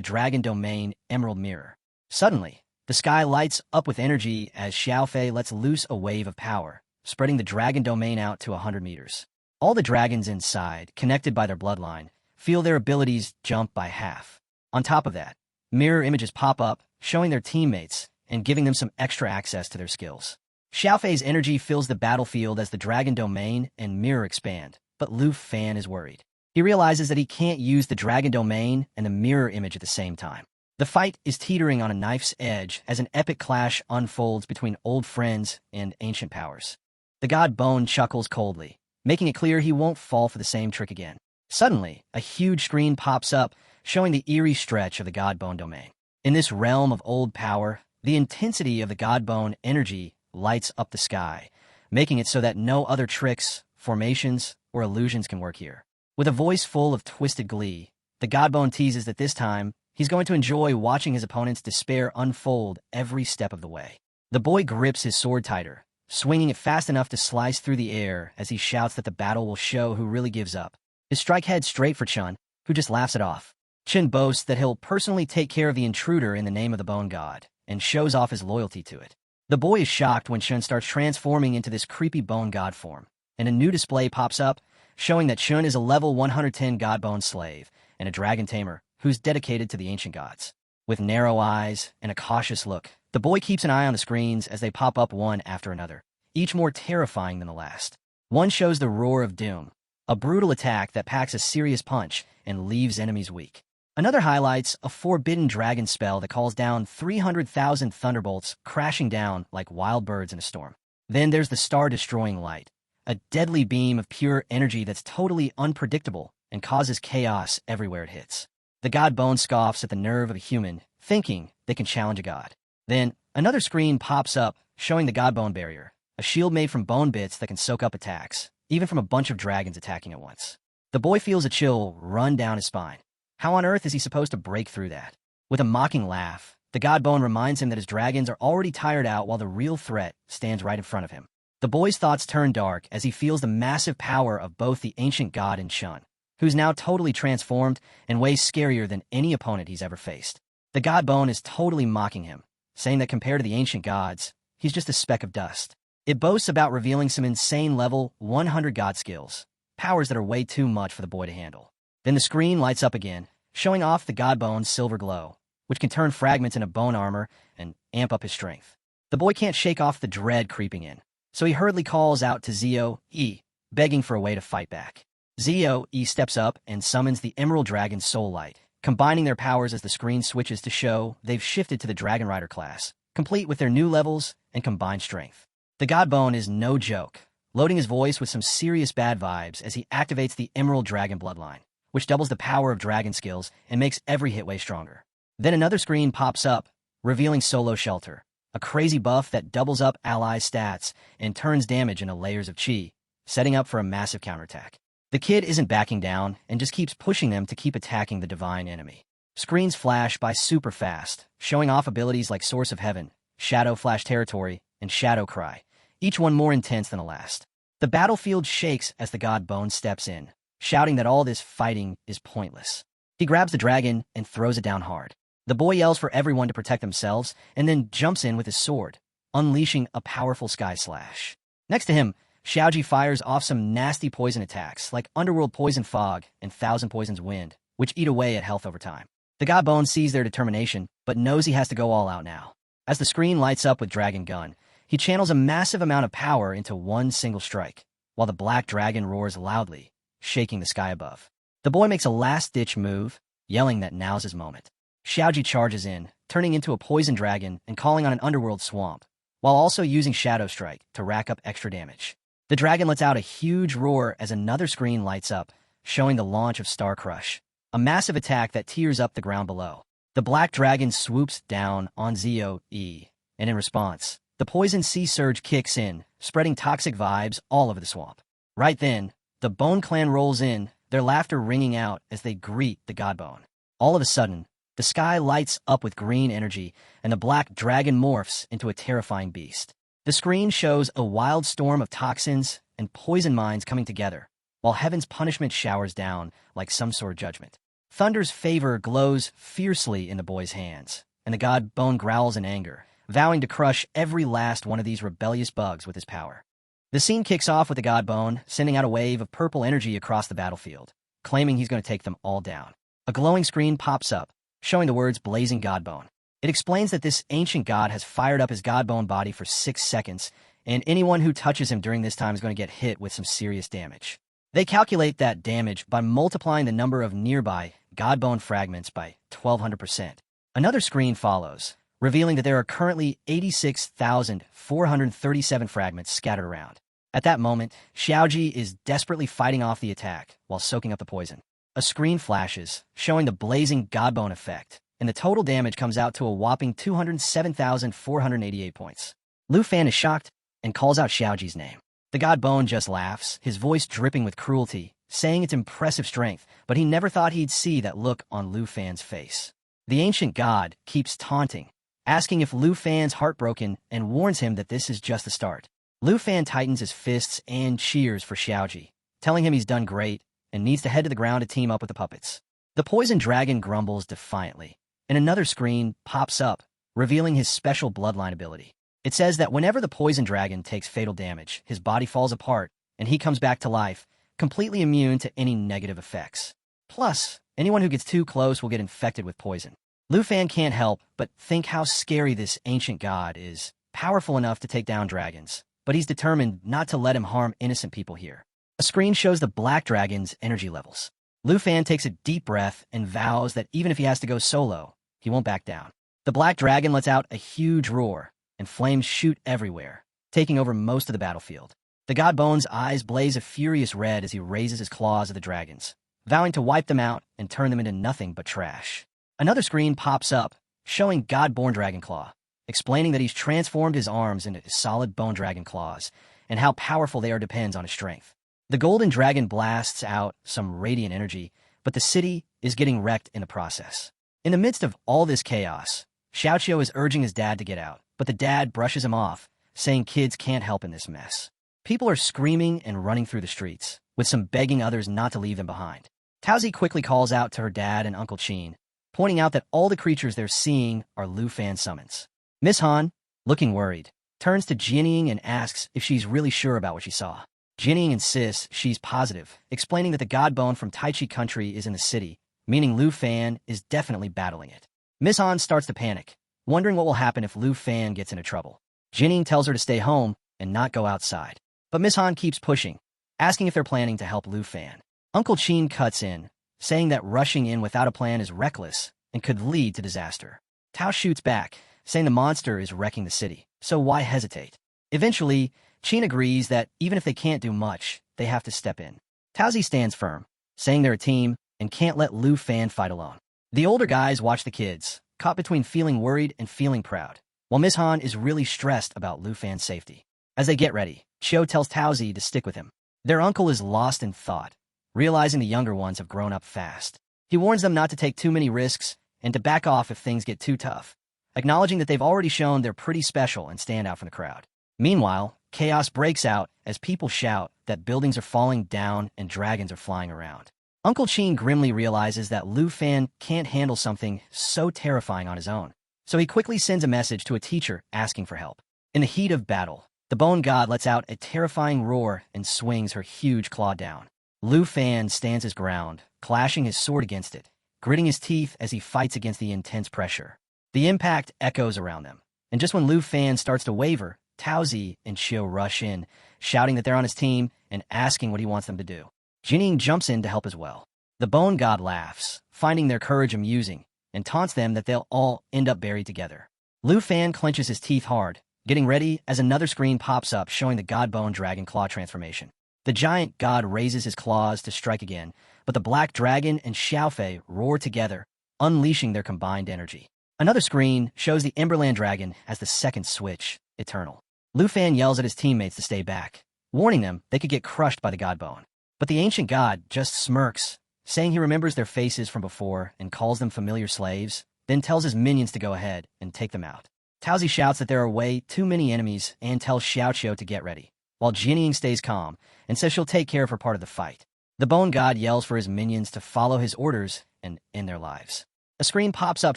Speaker 1: dragon domain Emerald Mirror. Suddenly, the sky lights up with energy as Xiaofei lets loose a wave of power, spreading the dragon domain out to 100 meters. All the dragons inside, connected by their bloodline, feel their abilities jump by half. On top of that, mirror images pop up, showing their teammates and giving them some extra access to their skills. Xiaofei's energy fills the battlefield as the dragon domain and mirror expand, but Lu Fan is worried. He realizes that he can't use the dragon domain and the mirror image at the same time. The fight is teetering on a knife's edge as an epic clash unfolds between old friends and ancient powers. The god Bone chuckles coldly, making it clear he won't fall for the same trick again. Suddenly, a huge screen pops up, showing the eerie stretch of the god Bone domain. In this realm of old power, the intensity of the god Bone energy lights up the sky, making it so that no other tricks, formations, or illusions can work here. With a voice full of twisted glee, the Godbone teases that this time, he's going to enjoy watching his opponent's despair unfold every step of the way. The boy grips his sword tighter, swinging it fast enough to slice through the air as he shouts that the battle will show who really gives up. His strike heads straight for Chun, who just laughs it off. Chun boasts that he'll personally take care of the intruder in the name of the Bone God, and shows off his loyalty to it. The boy is shocked when Chun starts transforming into this creepy bone god form, and a new display pops up, showing that Chun is a level 110 Godbone slave and a dragon tamer who's dedicated to the ancient gods. With narrow eyes and a cautious look, the boy keeps an eye on the screens as they pop up one after another, each more terrifying than the last. One shows the Roar of Doom, a brutal attack that packs a serious punch and leaves enemies weak. Another highlights a forbidden dragon spell that calls down 300,000 thunderbolts crashing down like wild birds in a storm. Then there's the star-destroying light, a deadly beam of pure energy that's totally unpredictable and causes chaos everywhere it hits. The god Bone scoffs at the nerve of a human, thinking they can challenge a god. Then, another screen pops up, showing the god Bone barrier, a shield made from bone bits that can soak up attacks, even from a bunch of dragons attacking at once. The boy feels a chill run down his spine. How on earth is he supposed to break through that? With a mocking laugh, The God Bone reminds him that his dragons are already tired out while the real threat stands right in front of him. The boy's thoughts turn dark as he feels the massive power of both the ancient god and Shun, who's now totally transformed and way scarier than any opponent he's ever faced. The God Bone is totally mocking him, saying that compared to the ancient gods, he's just a speck of dust. It boasts about revealing some insane level 100 god skills, powers that are way too much for the boy to handle. Then the screen lights up again, showing off the God Bone's silver glow, which can turn fragments into bone armor and amp up his strength. The boy can't shake off the dread creeping in, so he hurriedly calls out to Zio-E, begging for a way to fight back. Zio-E steps up and summons the Emerald Dragon's Soul Light, combining their powers as the screen switches to show they've shifted to the Dragon Rider class, complete with their new levels and combined strength. The God Bone is no joke, loading his voice with some serious bad vibes as he activates the Emerald Dragon bloodline, which doubles the power of dragon skills and makes every hit way stronger. Then another screen pops up, revealing Solo Shelter, a crazy buff that doubles up allies' stats and turns damage into layers of chi, setting up for a massive counterattack. The kid isn't backing down and just keeps pushing them to keep attacking the divine enemy. Screens flash by super fast, showing off abilities like Source of Heaven, Shadow Flash Territory, and Shadow Cry, each one more intense than the last. The battlefield shakes as the God Bone steps in, shouting that all this fighting is pointless. He grabs the dragon and throws it down hard. The boy yells for everyone to protect themselves and then jumps in with his sword, unleashing a powerful sky slash. Next to him, Xiaoji fires off some nasty poison attacks like Underworld Poison Fog and Thousand Poisons Wind, which eat away at health over time. The God Bone sees their determination, but knows he has to go all out now. As the screen lights up with Dragon Gun, he channels a massive amount of power into one single strike, while the black dragon roars loudly, shaking the sky above. The boy makes a last-ditch move, yelling that now's his moment. Xiaoji charges in, turning into a poison dragon and calling on an underworld swamp, while also using Shadow Strike to rack up extra damage. The dragon lets out a huge roar as another screen lights up, showing the launch of Star Crush, a massive attack that tears up the ground below. The black dragon swoops down on Zio-E, and in response, the poison sea surge kicks in, spreading toxic vibes all over the swamp. Right then, the Bone Clan rolls in, their laughter ringing out as they greet the God Bone. All of a sudden, the sky lights up with green energy, and the black dragon morphs into a terrifying beast. The screen shows a wild storm of toxins and poison mines coming together, while heaven's punishment showers down like some sort of judgment. Thunder's favor glows fiercely in the boy's hands, and the God Bone growls in anger, vowing to crush every last one of these rebellious bugs with his power. The scene kicks off with the God Bone sending out a wave of purple energy across the battlefield, claiming he's going to take them all down. A glowing screen pops up, showing the words Blazing God Bone. It explains that this ancient god has fired up his God Bone body for 6 seconds, and anyone who touches him during this time is going to get hit with some serious damage. They calculate that damage by multiplying the number of nearby God Bone fragments by 1,200%. Another screen follows, revealing that there are currently 86,437 fragments scattered around. At that moment, Xiaoji is desperately fighting off the attack while soaking up the poison. A screen flashes, showing the blazing God Bone effect, and the total damage comes out to a whopping 207,488 points. Lu Fan is shocked and calls out Xiaoji's name. The God Bone just laughs, his voice dripping with cruelty, saying it's impressive strength, but he never thought he'd see that look on Lu Fan's face. The ancient god keeps taunting, asking if Lu Fan's heartbroken, and warns him that this is just the start. Lu Fan tightens his fists and cheers for Xiaoji, telling him he's done great and needs to head to the ground to team up with the puppets. The poison dragon grumbles defiantly, and another screen pops up, revealing his special bloodline ability. It says that whenever the poison dragon takes fatal damage, his body falls apart, and he comes back to life, completely immune to any negative effects. Plus, anyone who gets too close will get infected with poison. Lu Fan can't help but think how scary this ancient god is, powerful enough to take down dragons, but he's determined not to let him harm innocent people here. A screen shows the black dragon's energy levels. Lu Fan takes a deep breath and vows that even if he has to go solo, he won't back down. The black dragon lets out a huge roar, and flames shoot everywhere, taking over most of the battlefield. The God Bone's eyes blaze a furious red as he raises his claws at the dragons, vowing to wipe them out and turn them into nothing but trash. Another screen pops up, showing God-born Dragon Claw, explaining that he's transformed his arms into solid bone dragon claws, and how powerful they are depends on his strength. The golden dragon blasts out some radiant energy, but the city is getting wrecked in the process. In the midst of all this chaos, Xiaoqiu is urging his dad to get out, but the dad brushes him off, saying kids can't help in this mess. People are screaming and running through the streets, with some begging others not to leave them behind. Taozi quickly calls out to her dad and Uncle Qin, pointing out that all the creatures they're seeing are Lu Fan summons. Miss Han, looking worried, turns to Jianying and asks if she's really sure about what she saw. Jianying insists she's positive, explaining that the god bone from Taichi country is in the city, meaning Lu Fan is definitely battling it. Miss Han starts to panic, wondering what will happen if Lu Fan gets into trouble. Jianying tells her to stay home and not go outside. But Miss Han keeps pushing, asking if they're planning to help Lu Fan. Uncle Qin cuts in, saying that rushing in without a plan is reckless and could lead to disaster. Tao shoots back, saying the monster is wrecking the city, so why hesitate? Eventually, Qin agrees that even if they can't do much, they have to step in. Taozi stands firm, saying they're a team and can't let Lu Fan fight alone. The older guys watch the kids, caught between feeling worried and feeling proud, while Miss Han is really stressed about Lu Fan's safety. As they get ready, Qiu tells Taozi to stick with him. Their uncle is lost in thought, realizing the younger ones have grown up fast. He warns them not to take too many risks and to back off if things get too tough, acknowledging that they've already shown they're pretty special and stand out from the crowd. Meanwhile, chaos breaks out as people shout that buildings are falling down and dragons are flying around. Uncle Qin grimly realizes that Lu Fan can't handle something so terrifying on his own, so he quickly sends a message to a teacher asking for help. In the heat of battle, the Bone God lets out a terrifying roar and swings her huge claw down. Lu Fan stands his ground, clashing his sword against it, gritting his teeth as he fights against the intense pressure. The impact echoes around them, and just when Lu Fan starts to waver, Taozi and Qiu rush in, shouting that they're on his team and asking what he wants them to do. Jianying jumps in to help as well. The Bone God laughs, finding their courage amusing, and taunts them that they'll all end up buried together. Lu Fan clenches his teeth hard, getting ready as another screen pops up showing the God Bone Dragon Claw transformation. The giant god raises his claws to strike again, but the Black Dragon and Xiaofei roar together, unleashing their combined energy. Another screen shows the Emberland Dragon as the second switch, Eternal. Lu Fan yells at his teammates to stay back, warning them they could get crushed by the God Bone. But the ancient god just smirks, saying he remembers their faces from before and calls them familiar slaves, then tells his minions to go ahead and take them out. Taozi shouts that there are way too many enemies and tells Xiaoqiu to get ready, while Jianying stays calm and says she'll take care of her part of the fight. The Bone God yells for his minions to follow his orders and end their lives. A screen pops up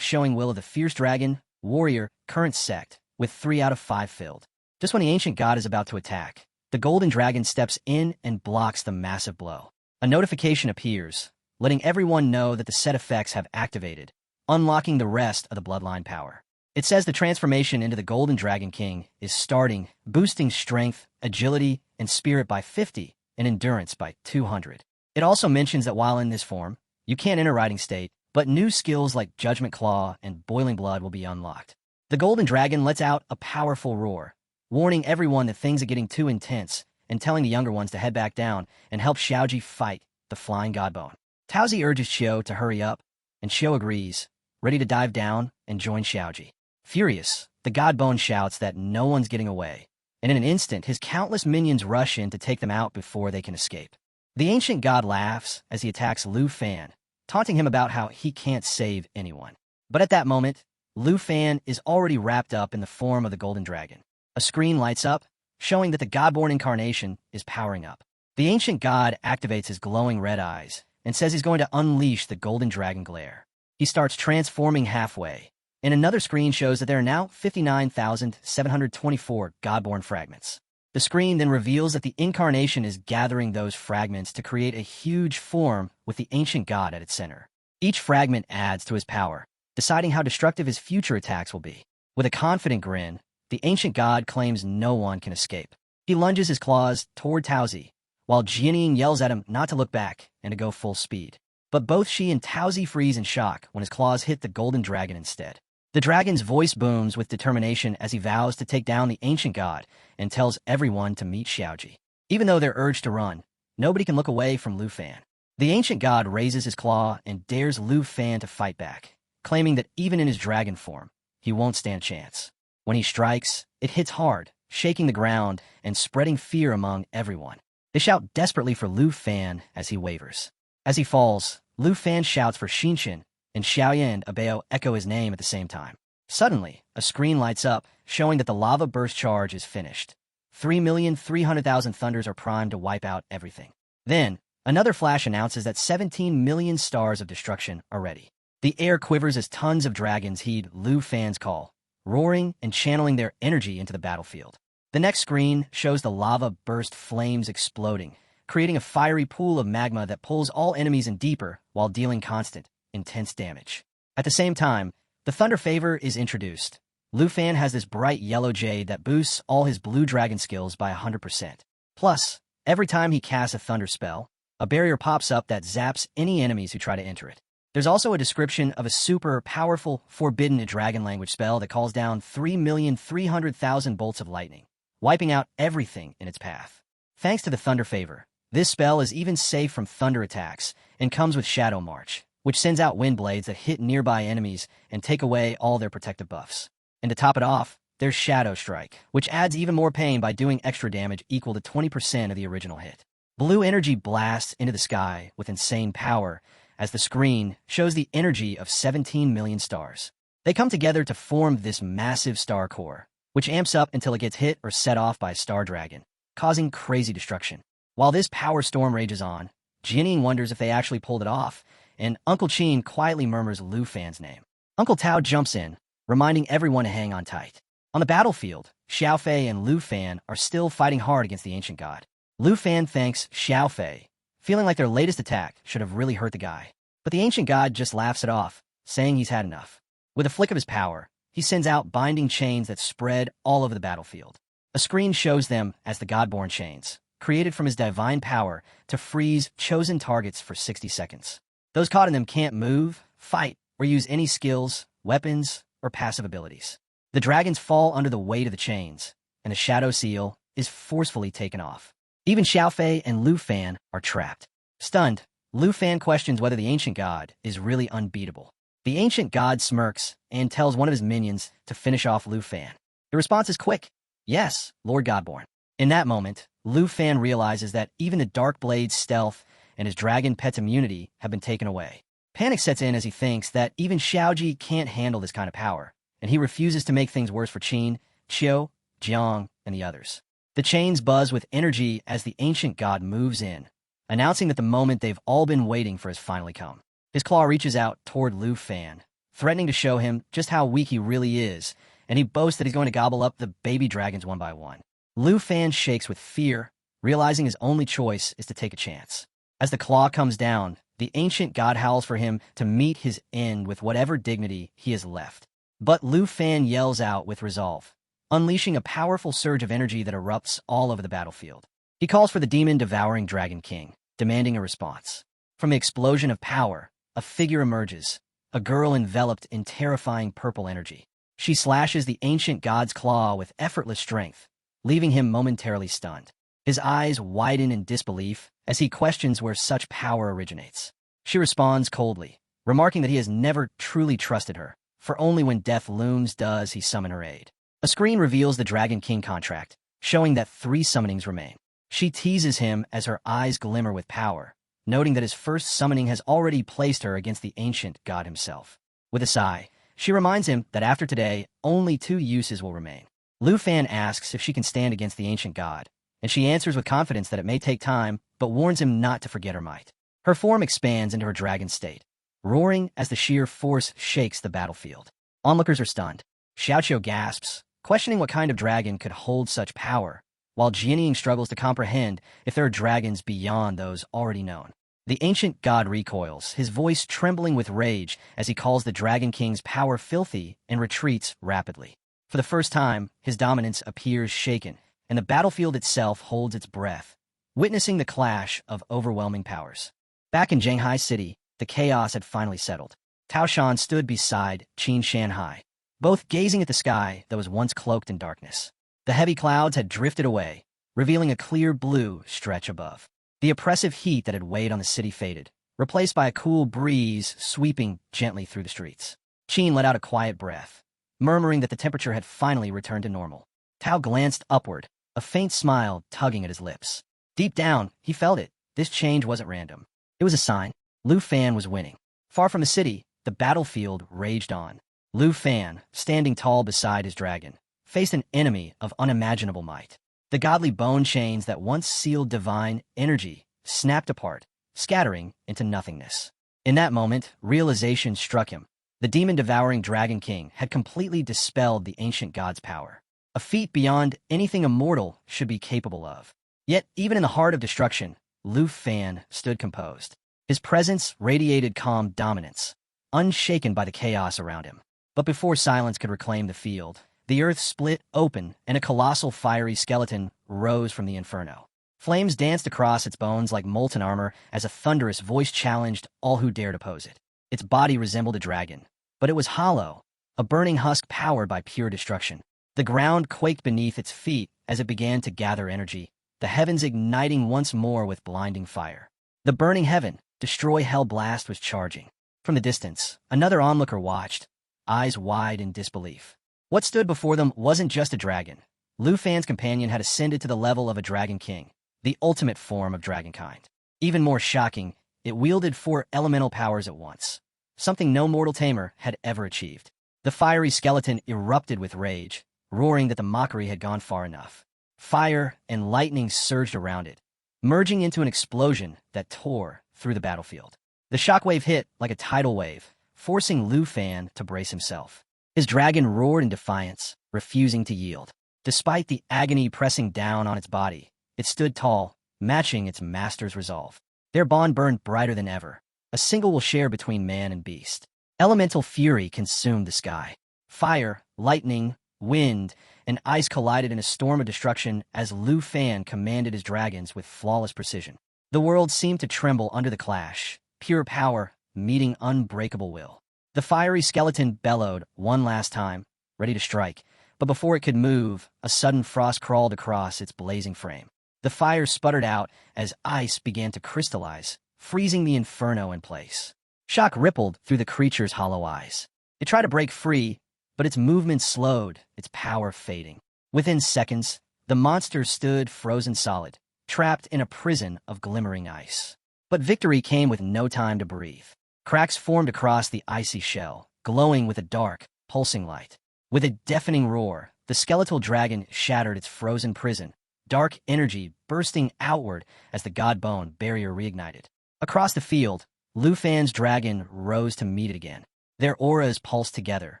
Speaker 1: showing Will of the Fierce Dragon, Warrior, Current Sect, with 3 out of 5 filled. Just when the ancient god is about to attack, the Golden Dragon steps in and blocks the massive blow. A notification appears, letting everyone know that the set effects have activated, unlocking the rest of the bloodline power. It says the transformation into the Golden Dragon King is starting, boosting strength, agility, and spirit by 50, and endurance by 200. It also mentions that while in this form, you can't enter Riding State, but new skills like Judgment Claw and Boiling Blood will be unlocked. The Golden Dragon lets out a powerful roar, warning everyone that things are getting too intense and telling the younger ones to head back down and help Xiaoji fight the Flying Godbone. Taozi urges Qiu to hurry up, and Qiu agrees, ready to dive down and join Xiaoji. Furious, the Godbone shouts that no one's getting away, and in an instant his countless minions rush in to take them out before they can escape. The ancient god laughs as he attacks Lu Fan, taunting him about how he can't save anyone. But at that moment, Lu Fan is already wrapped up in the form of the Golden Dragon. A screen lights up, showing that the Godborn incarnation is powering up. The ancient god activates his glowing red eyes and says he's going to unleash the Golden Dragon glare. He starts transforming halfway, and another screen shows that there are now 59,724 Godborn fragments. The screen then reveals that the incarnation is gathering those fragments to create a huge form with the ancient god at its center. Each fragment adds to his power, deciding how destructive his future attacks will be. With a confident grin, the ancient god claims no one can escape. He lunges his claws toward Taozi, while Jianying yells at him not to look back and to go full speed. But both she and Taozi freeze in shock when his claws hit the Golden Dragon instead. The dragon's voice booms with determination as he vows to take down the ancient god and tells everyone to meet Xiaoji. Even though they're urged to run, nobody can look away from Lu Fan. The ancient god raises his claw and dares Lu Fan to fight back, claiming that even in his dragon form, he won't stand a chance. When he strikes, it hits hard, shaking the ground and spreading fear among everyone. They shout desperately for Lu Fan as he wavers. As he falls, Lu Fan shouts for Xinshin, and Xiaoyan and Abeo echo his name at the same time. Suddenly, a screen lights up, showing that the lava burst charge is finished. 3,300,000 thunders are primed to wipe out everything. Then, another flash announces that 17 million stars of destruction are ready. The air quivers as tons of dragons heed Lu Fan's call, roaring and channeling their energy into the battlefield. The next screen shows the lava burst flames exploding, creating a fiery pool of magma that pulls all enemies in deeper while dealing constant, intense damage. At the same time, the Thunder Favor is introduced. Lu Fan has this bright yellow jade that boosts all his blue dragon skills by 100%. Plus, every time he casts a thunder spell, a barrier pops up that zaps any enemies who try to enter it. There's also a description of a super powerful, forbidden dragon language spell that calls down 3,300,000 bolts of lightning, wiping out everything in its path. Thanks to the Thunder Favor, this spell is even safe from thunder attacks and comes with Shadow March, which sends out wind blades that hit nearby enemies and take away all their protective buffs. And to top it off, there's Shadow Strike, which adds even more pain by doing extra damage equal to 20% of the original hit. Blue energy blasts into the sky with insane power as the screen shows the energy of 17 million stars. They come together to form this massive star core, which amps up until it gets hit or set off by a star dragon, causing crazy destruction. While this power storm rages on, Jianing wonders if they actually pulled it off, and Uncle Qin quietly murmurs Lu Fan's name. Uncle Tao jumps in, reminding everyone to hang on tight. On the battlefield, Xiaofei and Lu Fan are still fighting hard against the ancient god. Lu Fan thanks Xiaofei, feeling like their latest attack should have really hurt the guy. But the ancient god just laughs it off, saying he's had enough. With a flick of his power, he sends out binding chains that spread all over the battlefield. A screen shows them as the Godborn chains, created from his divine power to freeze chosen targets for 60 seconds. Those caught in them can't move, fight, or use any skills, weapons, or passive abilities. The dragons fall under the weight of the chains, and the shadow seal is forcefully taken off. Even Xiaofei and Lu Fan are trapped. Stunned, Lu Fan questions whether the ancient god is really unbeatable. The ancient god smirks and tells one of his minions to finish off Lu Fan. The response is quick. Yes, Lord Godborn. In that moment, Lu Fan realizes that even the Dark Blade's stealth and his dragon pet's immunity have been taken away. Panic sets in as he thinks that even Xiaoji can't handle this kind of power, and he refuses to make things worse for Qin, Qiu, Jiang, and the others. The chains buzz with energy as the ancient god moves in, announcing that the moment they've all been waiting for has finally come. His claw reaches out toward Lu Fan, threatening to show him just how weak he really is, and he boasts that he's going to gobble up the baby dragons one by one. Lu Fan shakes with fear, realizing his only choice is to take a chance. As the claw comes down, the ancient god howls for him to meet his end with whatever dignity he has left. But Lu Fan yells out with resolve, unleashing a powerful surge of energy that erupts all over the battlefield. He calls for the demon-devouring Dragon King, demanding a response. From the explosion of power, a figure emerges, a girl enveloped in terrifying purple energy. She slashes the ancient god's claw with effortless strength, leaving him momentarily stunned. His eyes widen in disbelief as he questions where such power originates. She responds coldly, remarking that he has never truly trusted her, for only when death looms does he summon her aid. A screen reveals the Dragon King contract, showing that 3 summonings remain. She teases him as her eyes glimmer with power, noting that his first summoning has already placed her against the ancient god himself. With a sigh, she reminds him that after today, only 2 uses will remain. Lu Fan asks if she can stand against the ancient god, and she answers with confidence that it may take time, but warns him not to forget her might. Her form expands into her dragon state, roaring as the sheer force shakes the battlefield. Onlookers are stunned. Xiaoqiu gasps, questioning what kind of dragon could hold such power, while Jianing struggles to comprehend if there are dragons beyond those already known. The ancient god recoils, his voice trembling with rage as he calls the Dragon King's power filthy and retreats rapidly. For the first time, his dominance appears shaken, and the battlefield itself holds its breath, witnessing the clash of overwhelming powers. Back in Zhanghai City, the chaos had finally settled. Tao Shan stood beside Qin Shanhai, both gazing at the sky that was once cloaked in darkness. The heavy clouds had drifted away, revealing a clear blue stretch above. The oppressive heat that had weighed on the city faded, replaced by a cool breeze sweeping gently through the streets. Qin let out a quiet breath, murmuring that the temperature had finally returned to normal. Tao glanced upward, a faint smile tugging at his lips. Deep down, he felt it. This change wasn't random. It was a sign. Lu Fan was winning. Far from the city, the battlefield raged on. Lu Fan, standing tall beside his dragon, faced an enemy of unimaginable might. The godly bone chains that once sealed divine energy snapped apart, scattering into nothingness. In that moment, realization struck him. The demon-devouring Dragon King had completely dispelled the ancient god's power, a feat beyond anything a mortal should be capable of. Yet, even in the heart of destruction, Lu Fan stood composed. His presence radiated calm dominance, unshaken by the chaos around him. But before silence could reclaim the field, the earth split open and a colossal fiery skeleton rose from the inferno. Flames danced across its bones like molten armor as a thunderous voice challenged all who dared oppose it. Its body resembled a dragon, but it was hollow, a burning husk powered by pure destruction. The ground quaked beneath its feet as it began to gather energy, the heavens igniting once more with blinding fire. The burning heaven, destroy hell blast was charging. From the distance, another onlooker watched, eyes wide in disbelief. What stood before them wasn't just a dragon. Lu Fan's companion had ascended to the level of a Dragon King, the ultimate form of dragonkind. Even more shocking, it wielded 4 elemental powers at once, something no mortal tamer had ever achieved. The fiery skeleton erupted with rage, roaring that the mockery had gone far enough. Fire and lightning surged around it, merging into an explosion that tore through the battlefield. The shockwave hit like a tidal wave, forcing Lu Fan to brace himself. His dragon roared in defiance, refusing to yield. Despite the agony pressing down on its body, it stood tall, matching its master's resolve. Their bond burned brighter than ever, a single will share between man and beast. Elemental fury consumed the sky. Fire, lightning, wind, and ice collided in a storm of destruction as Lu Fan commanded his dragons with flawless precision. The world seemed to tremble under the clash, pure power meeting unbreakable will. The fiery skeleton bellowed one last time, ready to strike, but before it could move, a sudden frost crawled across its blazing frame. The fire sputtered out as ice began to crystallize, freezing the inferno in place. Shock rippled through the creature's hollow eyes. It tried to break free, but its movement slowed, its power fading. Within seconds, the monster stood frozen solid, trapped in a prison of glimmering ice. But victory came with no time to breathe. Cracks formed across the icy shell, glowing with a dark, pulsing light. With a deafening roar, the skeletal dragon shattered its frozen prison, dark energy bursting outward as the god bone barrier reignited. Across the field, Lu Fan's dragon rose to meet it again. Their auras pulsed together,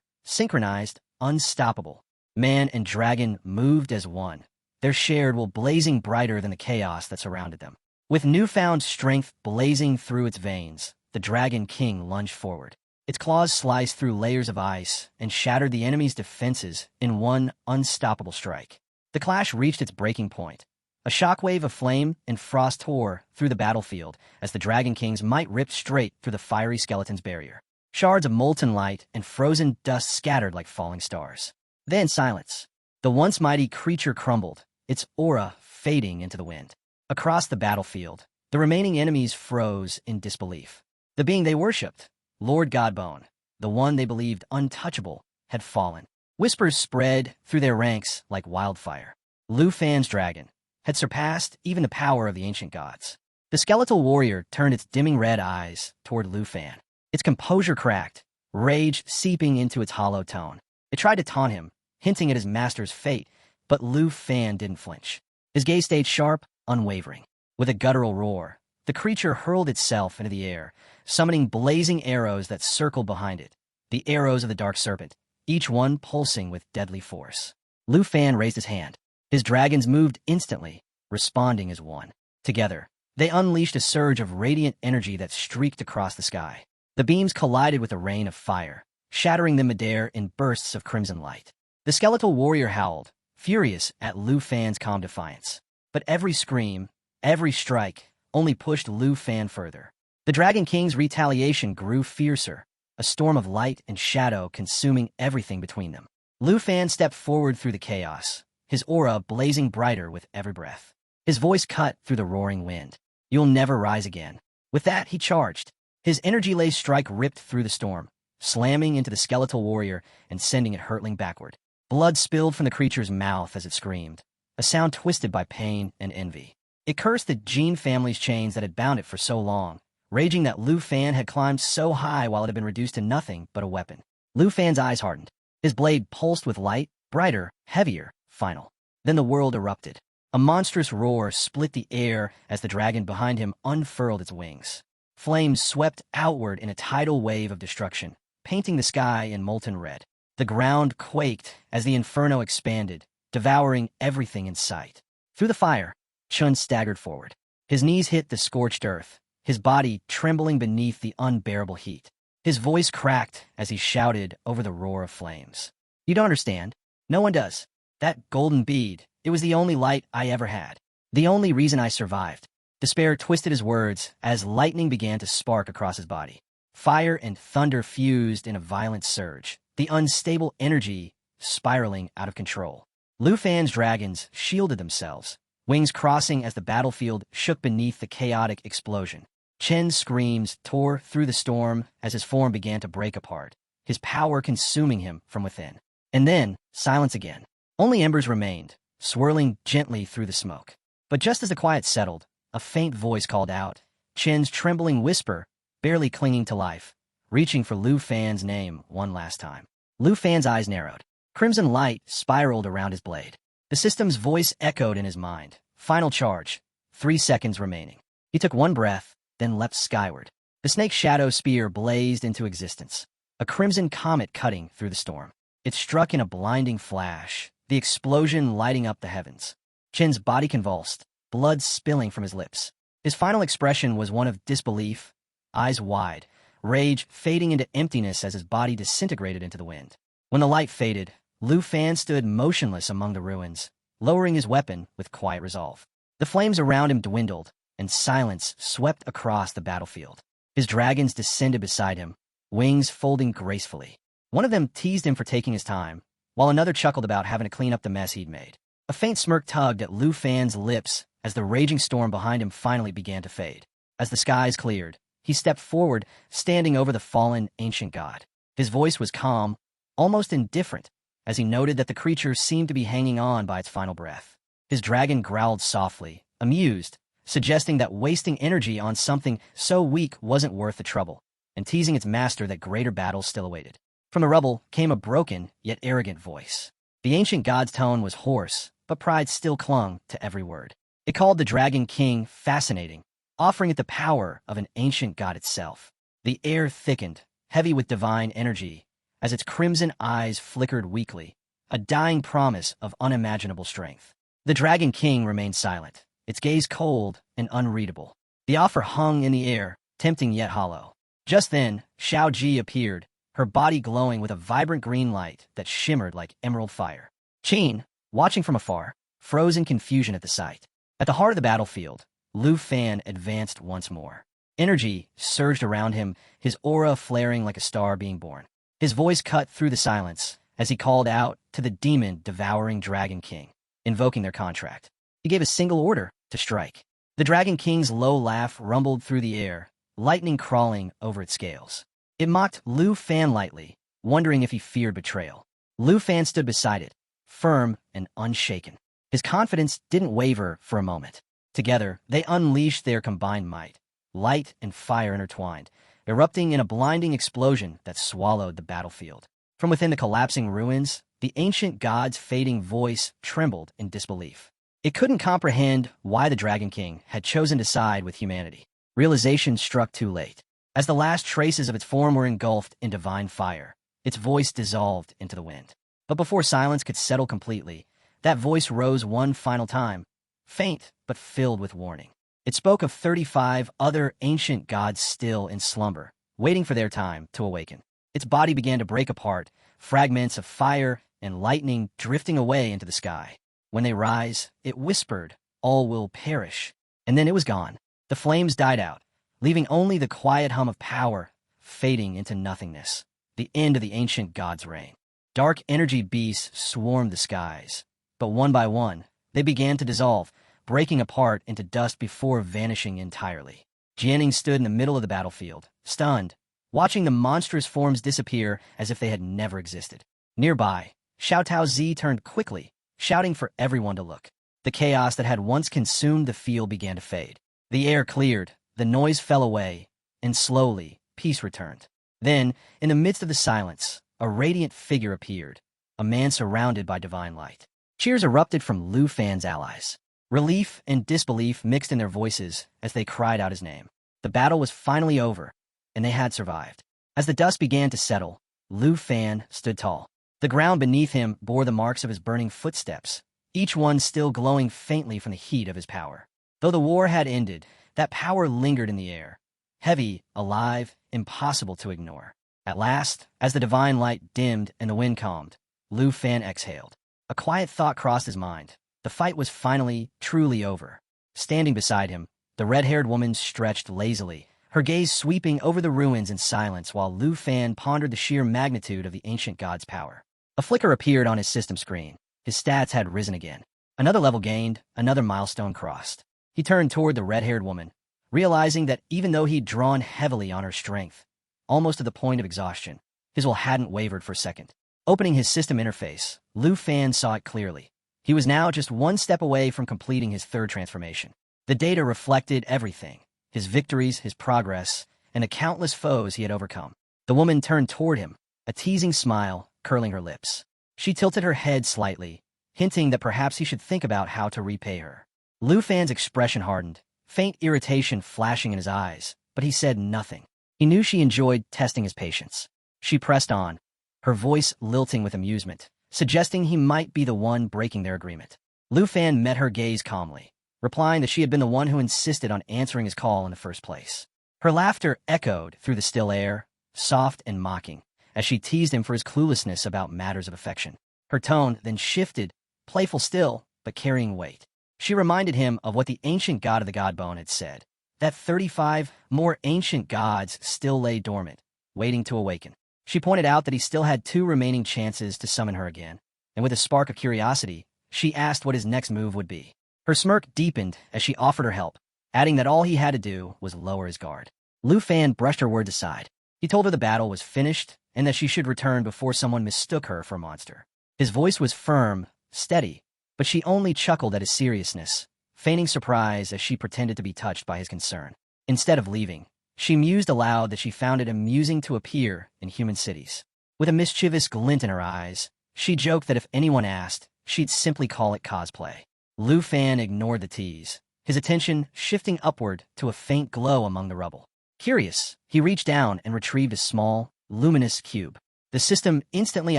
Speaker 1: synchronized, unstoppable. Man and dragon moved as one, their shared will blazing brighter than the chaos that surrounded them. With newfound strength blazing through its veins, the Dragon King lunged forward. Its claws sliced through layers of ice and shattered the enemy's defenses in one unstoppable strike. The clash reached its breaking point. A shockwave of flame and frost tore through the battlefield as the Dragon King's might ripped straight through the fiery skeleton's barrier. Shards of molten light and frozen dust scattered like falling stars. Then silence. The once mighty creature crumbled, its aura fading into the wind. Across the battlefield, the remaining enemies froze in disbelief. The being they worshipped, Lord Godbone, the one they believed untouchable, had fallen. Whispers spread through their ranks like wildfire. Lu Fan's dragon had surpassed even the power of the ancient gods. The skeletal warrior turned its dimming red eyes toward Lu Fan. Its composure cracked, rage seeping into its hollow tone. It tried to taunt him, hinting at his master's fate, but Lu Fan didn't flinch. His gaze stayed sharp, unwavering. With a guttural roar, the creature hurled itself into the air, summoning blazing arrows that circled behind it. The arrows of the dark serpent, each one pulsing with deadly force. Lu Fan raised his hand. His dragons moved instantly, responding as one. Together, they unleashed a surge of radiant energy that streaked across the sky. The beams collided with a rain of fire, shattering them midair in bursts of crimson light. The skeletal warrior howled, furious at Lu Fan's calm defiance. But every scream, every strike, only pushed Lu Fan further. The Dragon King's retaliation grew fiercer, a storm of light and shadow consuming everything between them. Lu Fan stepped forward through the chaos, his aura blazing brighter with every breath. His voice cut through the roaring wind. "You'll never rise again." With that, he charged. His energy-laced strike ripped through the storm, slamming into the skeletal warrior and sending it hurtling backward. Blood spilled from the creature's mouth as it screamed, a sound twisted by pain and envy. It cursed the Gene family's chains that had bound it for so long, raging that Lu Fan had climbed so high while it had been reduced to nothing but a weapon. Lu Fan's eyes hardened. His blade pulsed with light, brighter, heavier, final. Then the world erupted. A monstrous roar split the air as the dragon behind him unfurled its wings. Flames swept outward in a tidal wave of destruction, painting the sky in molten red. The ground quaked as the inferno expanded, devouring everything in sight. Through the fire, Chun staggered forward. His knees hit the scorched earth, his body trembling beneath the unbearable heat. His voice cracked as he shouted over the roar of flames. "You don't understand. No one does. That golden bead, it was the only light I ever had. The only reason I survived." Despair twisted his words as lightning began to spark across his body. Fire and thunder fused in a violent surge, the unstable energy spiraling out of control. Lu Fan's dragons shielded themselves, wings crossing as the battlefield shook beneath the chaotic explosion. Chen's screams tore through the storm as his form began to break apart, his power consuming him from within. And then, silence again. Only embers remained, swirling gently through the smoke. But just as the quiet settled, a faint voice called out, Chen's trembling whisper, barely clinging to life, reaching for Lu Fan's name one last time. Lu Fan's eyes narrowed. Crimson light spiraled around his blade. The system's voice echoed in his mind. Final charge. 3 seconds remaining. He took one breath, then leapt skyward. The snake's shadow spear blazed into existence, a crimson comet cutting through the storm. It struck in a blinding flash, the explosion lighting up the heavens. Chen's body convulsed, blood spilling from his lips. His final expression was one of disbelief, eyes wide, rage fading into emptiness as his body disintegrated into the wind. When the light faded, Lu Fan stood motionless among the ruins, lowering his weapon with quiet resolve. The flames around him dwindled, and silence swept across the battlefield. His dragons descended beside him, wings folding gracefully. One of them teased him for taking his time, while another chuckled about having to clean up the mess he'd made. A faint smirk tugged at Lu Fan's lips as the raging storm behind him finally began to fade. As the skies cleared, he stepped forward, standing over the fallen ancient god. His voice was calm, almost indifferent, as he noted that the creature seemed to be hanging on by its final breath. His dragon growled softly, amused, suggesting that wasting energy on something so weak wasn't worth the trouble, and teasing its master that greater battles still awaited. From the rubble came a broken, yet arrogant voice. The ancient god's tone was hoarse, but pride still clung to every word. It called the Dragon King fascinating, offering it the power of an ancient god itself. The air thickened, heavy with divine energy, as its crimson eyes flickered weakly, a dying promise of unimaginable strength. The Dragon King remained silent, its gaze cold and unreadable. The offer hung in the air, tempting yet hollow. Just then, Xiao Ji appeared, her body glowing with a vibrant green light that shimmered like emerald fire. Qin, watching from afar, froze in confusion at the sight. At the heart of the battlefield, Lu Fan advanced once more. Energy surged around him, his aura flaring like a star being born. His voice cut through the silence as he called out to the demon-devouring Dragon King, invoking their contract. He gave a single order to strike. The Dragon King's low laugh rumbled through the air, lightning crawling over its scales. It mocked Lu Fan lightly, wondering if he feared betrayal. Lu Fan stood beside it, firm and unshaken. His confidence didn't waver for a moment. Together, they unleashed their combined might, light and fire intertwined, erupting in a blinding explosion that swallowed the battlefield. From within the collapsing ruins, the ancient god's fading voice trembled in disbelief. It couldn't comprehend why the Dragon King had chosen to side with humanity. Realization struck too late. As the last traces of its form were engulfed in divine fire, its voice dissolved into the wind. But before silence could settle completely, that voice rose one final time, faint but filled with warning. It spoke of 35 other ancient gods still in slumber, waiting for their time to awaken. Its body began to break apart, fragments of fire and lightning drifting away into the sky. When they rise, it whispered, all will perish. And then it was gone. The flames died out, leaving only the quiet hum of power, fading into nothingness. The end of the ancient god's reign. Dark energy beasts swarmed the skies, but one by one, they began to dissolve, breaking apart into dust before vanishing entirely. Jianing stood in the middle of the battlefield, stunned, watching the monstrous forms disappear as if they had never existed. Nearby, Xiao Taozi turned quickly, shouting for everyone to look. The chaos that had once consumed the field began to fade. The air cleared, the noise fell away, and slowly, peace returned. Then, in the midst of the silence, a radiant figure appeared, a man surrounded by divine light. Cheers erupted from Lu Fan's allies. Relief and disbelief mixed in their voices as they cried out his name. The battle was finally over, and they had survived. As the dust began to settle, Lu Fan stood tall. The ground beneath him bore the marks of his burning footsteps, each one still glowing faintly from the heat of his power. Though the war had ended, that power lingered in the air, heavy, alive, impossible to ignore. At last, as the divine light dimmed and the wind calmed, Lu Fan exhaled. A quiet thought crossed his mind. The fight was finally, truly over. Standing beside him, the red-haired woman stretched lazily, her gaze sweeping over the ruins in silence while Lu Fan pondered the sheer magnitude of the ancient god's power. A flicker appeared on his system screen. His stats had risen again. Another level gained, another milestone crossed. He turned toward the red-haired woman, realizing that even though he'd drawn heavily on her strength, almost to the point of exhaustion, his will hadn't wavered for a second. Opening his system interface, Lu Fan saw it clearly. He was now just one step away from completing his third transformation. The data reflected everything: his victories, his progress, and the countless foes he had overcome. The woman turned toward him, a teasing smile curling her lips. She tilted her head slightly, hinting that perhaps he should think about how to repay her. Lu Fan's expression hardened, faint irritation flashing in his eyes, but he said nothing. He knew she enjoyed testing his patience. She pressed on, her voice lilting with amusement, suggesting he might be the one breaking their agreement. Lu Fan met her gaze calmly, replying that she had been the one who insisted on answering his call in the first place. Her laughter echoed through the still air, soft and mocking, as she teased him for his cluelessness about matters of affection. Her tone then shifted, playful still, but carrying weight. She reminded him of what the ancient god of the Godbone had said, that 35 more ancient gods still lay dormant, waiting to awaken. She pointed out that he still had 2 remaining chances to summon her again, and with a spark of curiosity, she asked what his next move would be. Her smirk deepened as she offered her help, adding that all he had to do was lower his guard. Lu Fan brushed her words aside. He told her the battle was finished and that she should return before someone mistook her for a monster. His voice was firm, steady, but she only chuckled at his seriousness, feigning surprise as she pretended to be touched by his concern. Instead of leaving, she mused aloud that she found it amusing to appear in human cities. With a mischievous glint in her eyes, she joked that if anyone asked, she'd simply call it cosplay. Lu Fan ignored the tease, his attention shifting upward to a faint glow among the rubble. Curious, he reached down and retrieved a small, luminous cube. The system instantly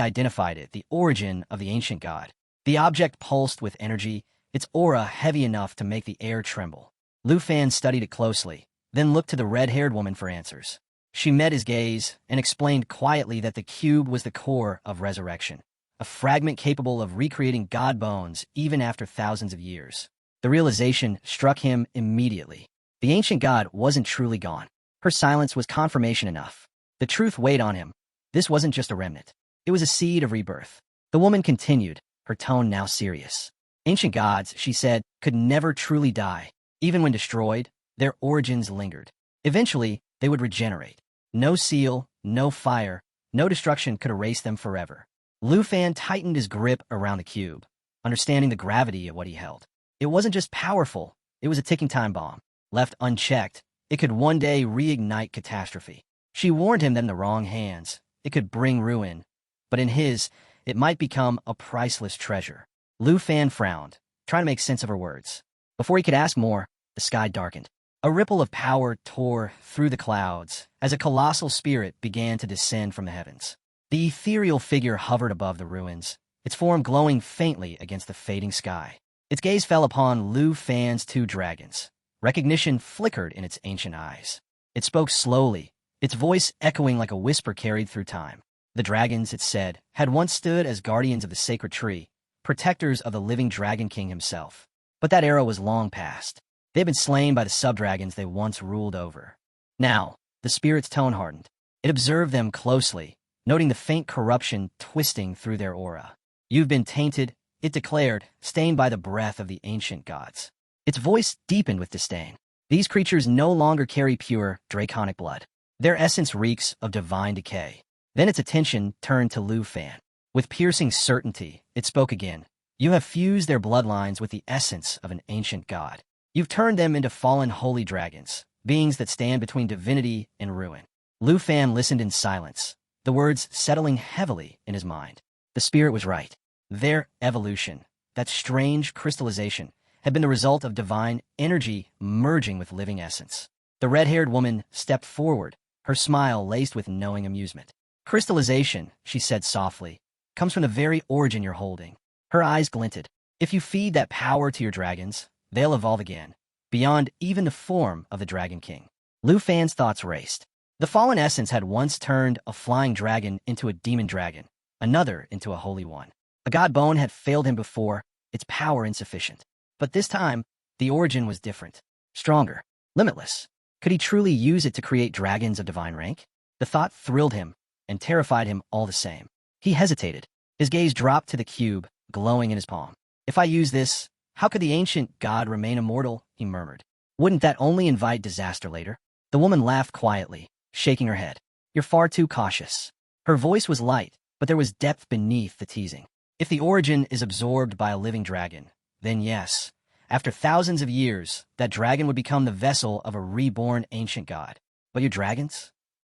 Speaker 1: identified it, the origin of the ancient god. The object pulsed with energy, its aura heavy enough to make the air tremble. Lu Fan studied it closely, then looked to the red-haired woman for answers. She met his gaze and explained quietly that the cube was the core of resurrection, a fragment capable of recreating god bones even after thousands of years. The realization struck him immediately. The ancient god wasn't truly gone. Her silence was confirmation enough. The truth weighed on him. This wasn't just a remnant. It was a seed of rebirth. The woman continued, her tone now serious. Ancient gods, she said, could never truly die. Even when destroyed, their origins lingered. Eventually, they would regenerate. No seal, no fire, no destruction could erase them forever. Lu Fan tightened his grip around the cube, understanding the gravity of what he held. It wasn't just powerful, it was a ticking time bomb. Left unchecked, it could one day reignite catastrophe. She warned him that in the wrong hands, it could bring ruin, but in his, it might become a priceless treasure. Lu Fan frowned, trying to make sense of her words. Before he could ask more, the sky darkened. A ripple of power tore through the clouds as a colossal spirit began to descend from the heavens. The ethereal figure hovered above the ruins, its form glowing faintly against the fading sky. Its gaze fell upon Lu Fan's 2 dragons. Recognition flickered in its ancient eyes. It spoke slowly, its voice echoing like a whisper carried through time. The dragons, it said, had once stood as guardians of the sacred tree, protectors of the living Dragon King himself. But that era was long past. They had been slain by the sub-dragons they once ruled over. Now, the spirit's tone hardened. It observed them closely, noting the faint corruption twisting through their aura. You've been tainted, it declared, stained by the breath of the ancient gods. Its voice deepened with disdain. These creatures no longer carry pure, draconic blood. Their essence reeks of divine decay. Then its attention turned to Lu Fan. With piercing certainty, it spoke again. You have fused their bloodlines with the essence of an ancient god. You've turned them into fallen holy dragons, beings that stand between divinity and ruin. Lu Fan listened in silence, the words settling heavily in his mind. The spirit was right. Their evolution, that strange crystallization, had been the result of divine energy merging with living essence. The red-haired woman stepped forward, her smile laced with knowing amusement. Crystallization, she said softly, comes from the very origin you're holding. Her eyes glinted. If you feed that power to your dragons, they'll evolve again, beyond even the form of the Dragon King. Lu Fan's thoughts raced. The fallen essence had once turned a flying dragon into a demon dragon, another into a holy one. A god bone had failed him before, its power insufficient. But this time, the origin was different. Stronger. Limitless. Could he truly use it to create dragons of divine rank? The thought thrilled him and terrified him all the same. He hesitated. His gaze dropped to the cube, glowing in his palm. If I use this, how could the ancient god remain immortal? He murmured. Wouldn't that only invite disaster later? The woman laughed quietly, shaking her head. You're far too cautious. Her voice was light, but there was depth beneath the teasing. If the origin is absorbed by a living dragon, then yes, after thousands of years, that dragon would become the vessel of a reborn ancient god. But your dragons?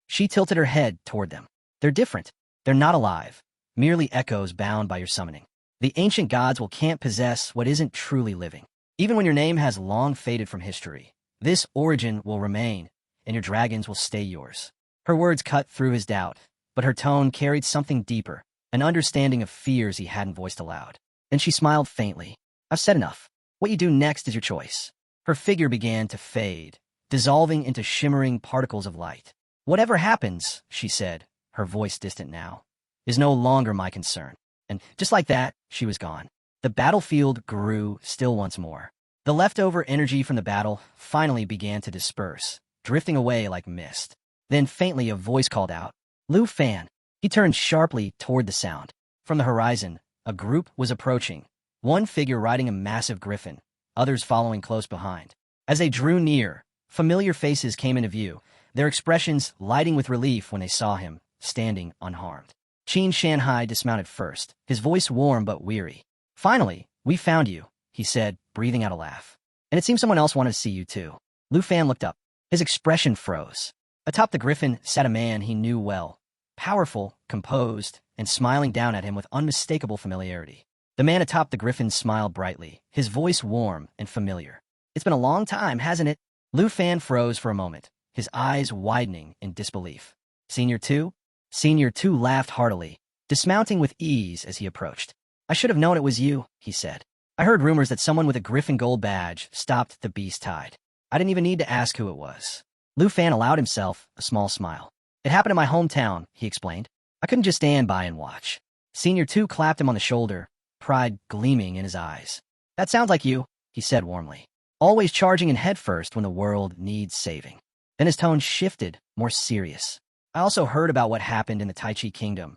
Speaker 1: She tilted her head toward them. They're different. They're not alive, merely echoes bound by your summoning. The ancient gods can't possess what isn't truly living. Even when your name has long faded from history, this origin will remain, and your dragons will stay yours. Her words cut through his doubt, but her tone carried something deeper, an understanding of fears he hadn't voiced aloud. Then she smiled faintly. I've said enough. What you do next is your choice. Her figure began to fade, dissolving into shimmering particles of light. Whatever happens, she said, her voice distant now, is no longer my concern. And just like that, she was gone. The battlefield grew still once more. The leftover energy from the battle finally began to disperse, drifting away like mist. Then faintly a voice called out, Lu Fan. He turned sharply toward the sound. From the horizon, a group was approaching, one figure riding a massive griffin, others following close behind. As they drew near, familiar faces came into view, their expressions lighting with relief when they saw him, standing unharmed. Qin Shanhai dismounted first, his voice warm but weary. Finally, we found you, he said, breathing out a laugh. And it seems someone else wanted to see you too. Lu Fan looked up. His expression froze. Atop the griffin sat a man he knew well, powerful, composed, and smiling down at him with unmistakable familiarity. The man atop the griffin smiled brightly, his voice warm and familiar. It's been a long time, hasn't it? Lu Fan froze for a moment, his eyes widening in disbelief. Senior 2? Senior 2 laughed heartily, dismounting with ease as he approached. I should have known it was you, he said. I heard rumors that someone with a griffin gold badge stopped the beast tide. I didn't even need to ask who it was. Lu Fan allowed himself a small smile. It happened in my hometown, he explained. I couldn't just stand by and watch. Senior 2 clapped him on the shoulder, pride gleaming in his eyes. That sounds like you, he said warmly. Always charging in headfirst when the world needs saving. Then his tone shifted, more serious. I also heard about what happened in the Tai Chi Kingdom.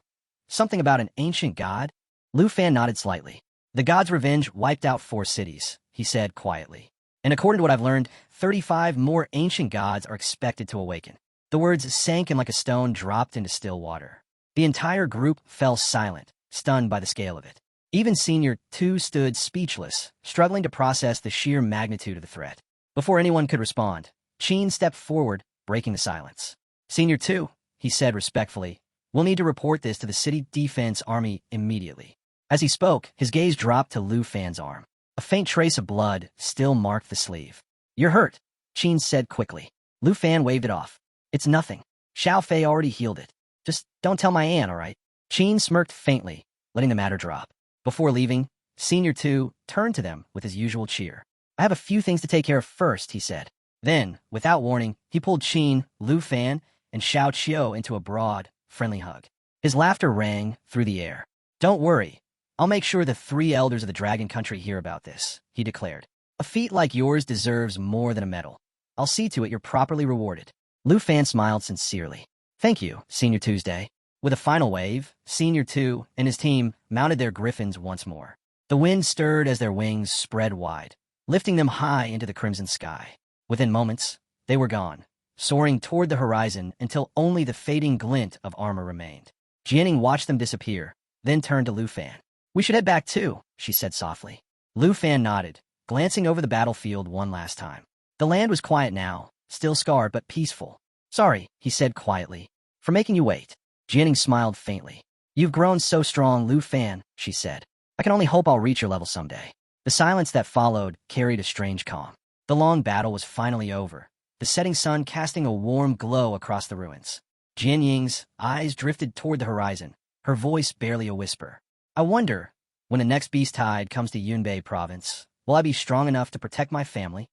Speaker 1: Something about an ancient god? Lu Fan nodded slightly. The god's revenge wiped out 4 cities, he said quietly. And according to what I've learned, 35 more ancient gods are expected to awaken. The words sank and like a stone dropped into still water. The entire group fell silent, stunned by the scale of it. Even Senior 2 stood speechless, struggling to process the sheer magnitude of the threat. Before anyone could respond, Qin stepped forward, breaking the silence. Senior 2, he said respectfully, we'll need to report this to the city defense army immediately. As he spoke, his gaze dropped to Lu Fan's arm. A faint trace of blood still marked the sleeve. You're hurt, Qin said quickly. Lu Fan waved it off. It's nothing. Xiao Fei already healed it. Just don't tell my aunt, all right? Qin smirked faintly, letting the matter drop. Before leaving, Senior 2 turned to them with his usual cheer. I have a few things to take care of first, he said. Then, without warning, he pulled Qin, Lu Fan, and Xiao Qiu into a broad, friendly hug. His laughter rang through the air. Don't worry. I'll make sure the 3 elders of the Dragon Country hear about this, he declared. A feat like yours deserves more than a medal. I'll see to it you're properly rewarded. Lu Fan smiled sincerely. Thank you, Senior Tuesday. With a final wave, Senior 2 and his team mounted their griffins once more. The wind stirred as their wings spread wide, lifting them high into the crimson sky. Within moments, they were gone, soaring toward the horizon until only the fading glint of armor remained. Jianing watched them disappear, then turned to Lu Fan. We should head back too, she said softly. Lu Fan nodded, glancing over the battlefield one last time. The land was quiet now, still scarred but peaceful. Sorry, he said quietly, for making you wait. Jianing smiled faintly. You've grown so strong, Lu Fan, she said. I can only hope I'll reach your level someday. The silence that followed carried a strange calm. The long battle was finally over, the setting sun casting a warm glow across the ruins. Jian Ying's eyes drifted toward the horizon, her voice barely a whisper. I wonder, when the next beast tide comes to Yunbei province, will I be strong enough to protect my family?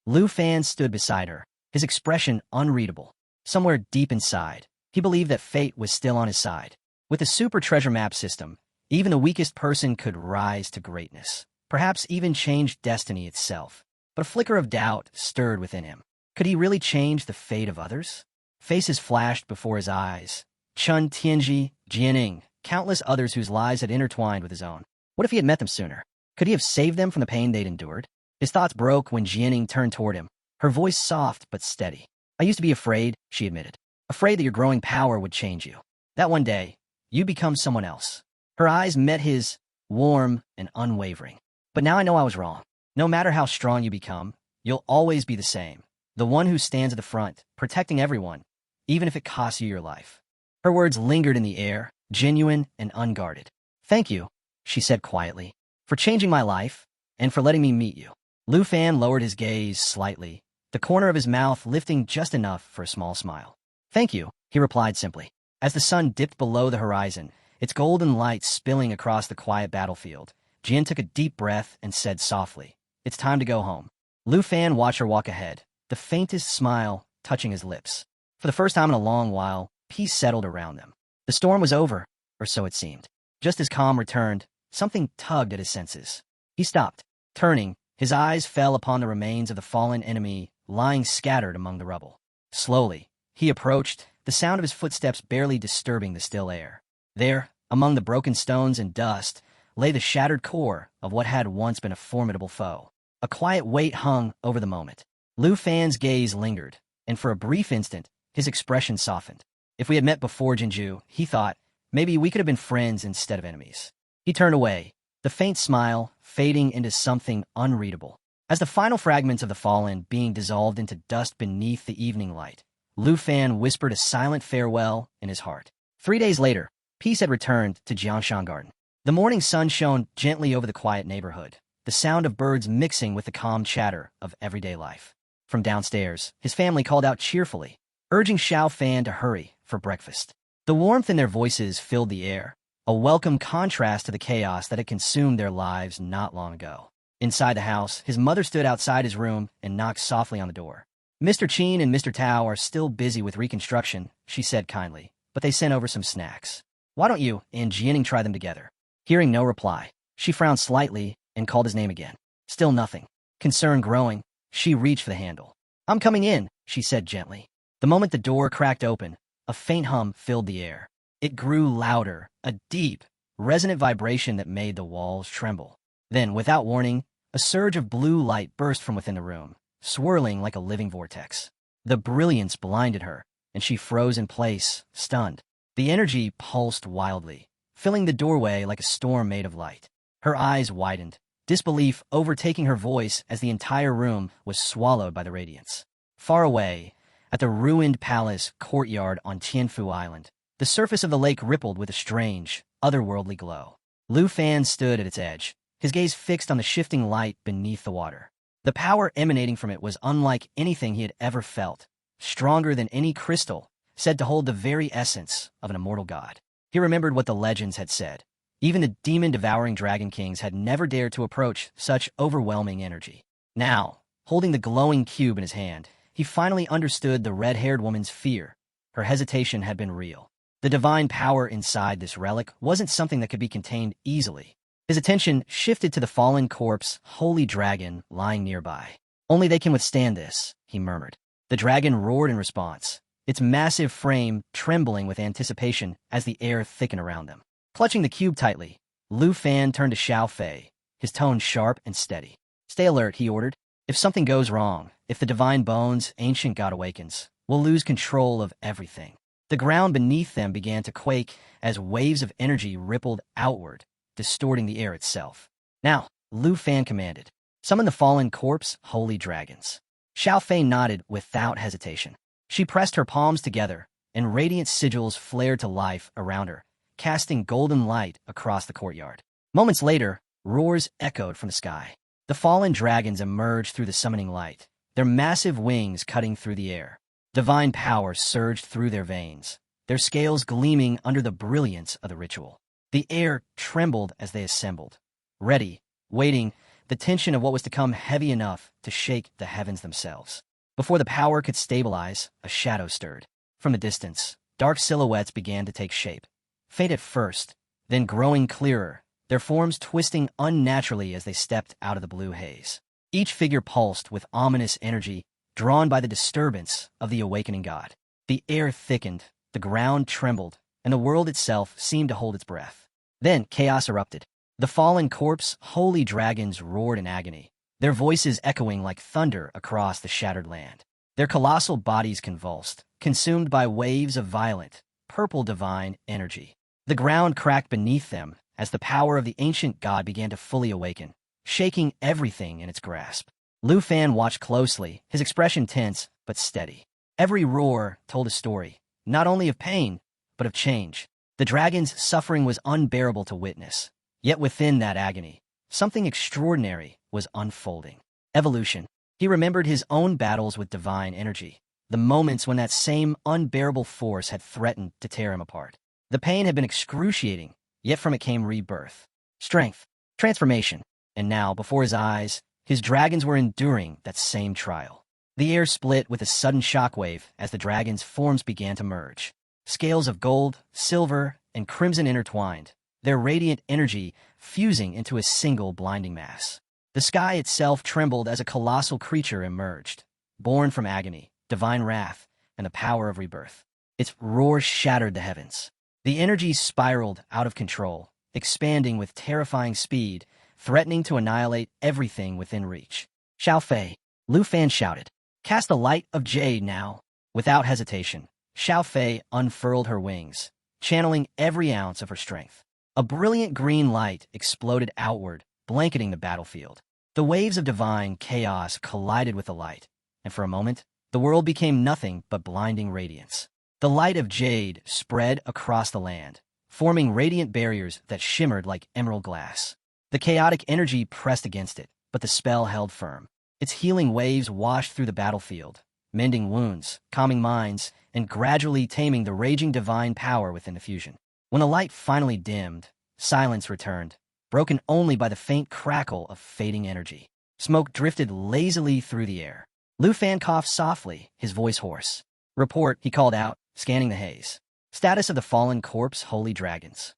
Speaker 1: Lu Fan stood beside her, his expression unreadable. Somewhere deep inside, he believed that fate was still on his side. With the super treasure map system, even the weakest person could rise to greatness, perhaps even change destiny itself. But a flicker of doubt stirred within him. Could he really change the fate of others? Faces flashed before his eyes. Chun Tianji, Jianing, countless others whose lives had intertwined with his own. What if he had met them sooner? Could he have saved them from the pain they'd endured? His thoughts broke when Jianing turned toward him, her voice soft but steady. I used to be afraid, she admitted. Afraid that your growing power would change you. That one day, you'd become someone else. Her eyes met his, warm and unwavering. But now I know I was wrong. No matter how strong you become, you'll always be the same. The one who stands at the front, protecting everyone, even if it costs you your life. Her words lingered in the air, genuine and unguarded. Thank you, she said quietly, for changing my life and for letting me meet you. Lu Fan lowered his gaze slightly, the corner of his mouth lifting just enough for a small smile. Thank you, he replied simply. As the sun dipped below the horizon, its golden light spilling across the quiet battlefield, Jian took a deep breath and said softly, It's time to go home. Lu Fan watched her walk ahead, the faintest smile touching his lips. For the first time in a long while, peace settled around them. The storm was over, or so it seemed. Just as calm returned, something tugged at his senses. He stopped. Turning, his eyes fell upon the remains of the fallen enemy lying scattered among the rubble. Slowly, he approached, the sound of his footsteps barely disturbing the still air. There, among the broken stones and dust, lay the shattered core of what had once been a formidable foe. A quiet weight hung over the moment. Lu Fan's gaze lingered, and for a brief instant, his expression softened. If we had met before Jinju, he thought, maybe we could have been friends instead of enemies. He turned away, the faint smile fading into something unreadable. As the final fragments of the fallen being dissolved into dust beneath the evening light, Lu Fan whispered a silent farewell in his heart. 3 days later, peace had returned to Jiangshan Garden. The morning sun shone gently over the quiet neighborhood, the sound of birds mixing with the calm chatter of everyday life. From downstairs, his family called out cheerfully, urging Xiao Fan to hurry for breakfast. The warmth in their voices filled the air, a welcome contrast to the chaos that had consumed their lives not long ago. Inside the house, his mother stood outside his room and knocked softly on the door. Mr. Qin and Mr. Tao are still busy with reconstruction, she said kindly, but they sent over some snacks. Why don't you and Jianing try them together? Hearing no reply, she frowned slightly and called his name again. Still nothing. Concern growing, she reached for the handle. I'm coming in, she said gently. The moment the door cracked open, a faint hum filled the air. It grew louder, a deep, resonant vibration that made the walls tremble. Then, without warning, a surge of blue light burst from within the room, swirling like a living vortex. The brilliance blinded her, and she froze in place, stunned. The energy pulsed wildly, filling the doorway like a storm made of light. Her eyes widened, disbelief overtaking her voice as the entire room was swallowed by the radiance. Far away, at the ruined palace courtyard on Tianfu Island, the surface of the lake rippled with a strange, otherworldly glow. Lu Fan stood at its edge, his gaze fixed on the shifting light beneath the water. The power emanating from it was unlike anything he had ever felt, stronger than any crystal, said to hold the very essence of an immortal god. He remembered what the legends had said. Even the demon-devouring dragon kings had never dared to approach such overwhelming energy. Now, holding the glowing cube in his hand, he finally understood the red-haired woman's fear. Her hesitation had been real. The divine power inside this relic wasn't something that could be contained easily. His attention shifted to the fallen corpse, holy dragon, lying nearby. Only they can withstand this, he murmured. The dragon roared in response, its massive frame trembling with anticipation as the air thickened around them. Clutching the cube tightly, Lu Fan turned to Xiao Fei, his tone sharp and steady. Stay alert, he ordered. If something goes wrong, if the divine bones, ancient god awakens, we'll lose control of everything. The ground beneath them began to quake as waves of energy rippled outward, distorting the air itself. Now, Lu Fan commanded, summon the fallen corpse, holy dragons. Xiao Fei nodded without hesitation. She pressed her palms together, and radiant sigils flared to life around her, casting golden light across the courtyard. Moments later, roars echoed from the sky. The fallen dragons emerged through the summoning light, their massive wings cutting through the air. Divine power surged through their veins, their scales gleaming under the brilliance of the ritual. The air trembled as they assembled, ready, waiting, the tension of what was to come heavy enough to shake the heavens themselves. Before the power could stabilize, a shadow stirred. From a distance, dark silhouettes began to take shape, faint at first, then growing clearer, their forms twisting unnaturally as they stepped out of the blue haze. Each figure pulsed with ominous energy, drawn by the disturbance of the awakening god. The air thickened, the ground trembled, and the world itself seemed to hold its breath. Then chaos erupted. The fallen corpse, holy dragons roared in agony, their voices echoing like thunder across the shattered land. Their colossal bodies convulsed, consumed by waves of violent, purple divine energy. The ground cracked beneath them as the power of the ancient god began to fully awaken, shaking everything in its grasp. Lu Fan watched closely, his expression tense but steady. Every roar told a story, not only of pain, but of change. The dragon's suffering was unbearable to witness. Yet within that agony, something extraordinary was unfolding. Evolution. He remembered his own battles with divine energy, the moments when that same unbearable force had threatened to tear him apart. The pain had been excruciating, yet from it came rebirth, strength, transformation. And now, before his eyes, his dragons were enduring that same trial. The air split with a sudden shockwave as the dragons' forms began to merge. Scales of gold, silver, and crimson intertwined, their radiant energy fusing into a single blinding mass. The sky itself trembled as a colossal creature emerged, born from agony, divine wrath, and the power of rebirth. Its roar shattered the heavens. The energy spiraled out of control, expanding with terrifying speed, threatening to annihilate everything within reach. Xiao Fei, Lu Fan shouted. Cast the light of jade now. Without hesitation, Xiao Fei unfurled her wings, channeling every ounce of her strength. A brilliant green light exploded outward, blanketing the battlefield. The waves of divine chaos collided with the light, and for a moment, the world became nothing but blinding radiance. The light of jade spread across the land, forming radiant barriers that shimmered like emerald glass. The chaotic energy pressed against it, but the spell held firm. Its healing waves washed through the battlefield, mending wounds, calming minds, and gradually taming the raging divine power within the fusion. When the light finally dimmed, silence returned, broken only by the faint crackle of fading energy. Smoke drifted lazily through the air. Lu Fan coughed softly, his voice hoarse. Report, he called out, scanning the haze. Status of the fallen corpse, holy dragons.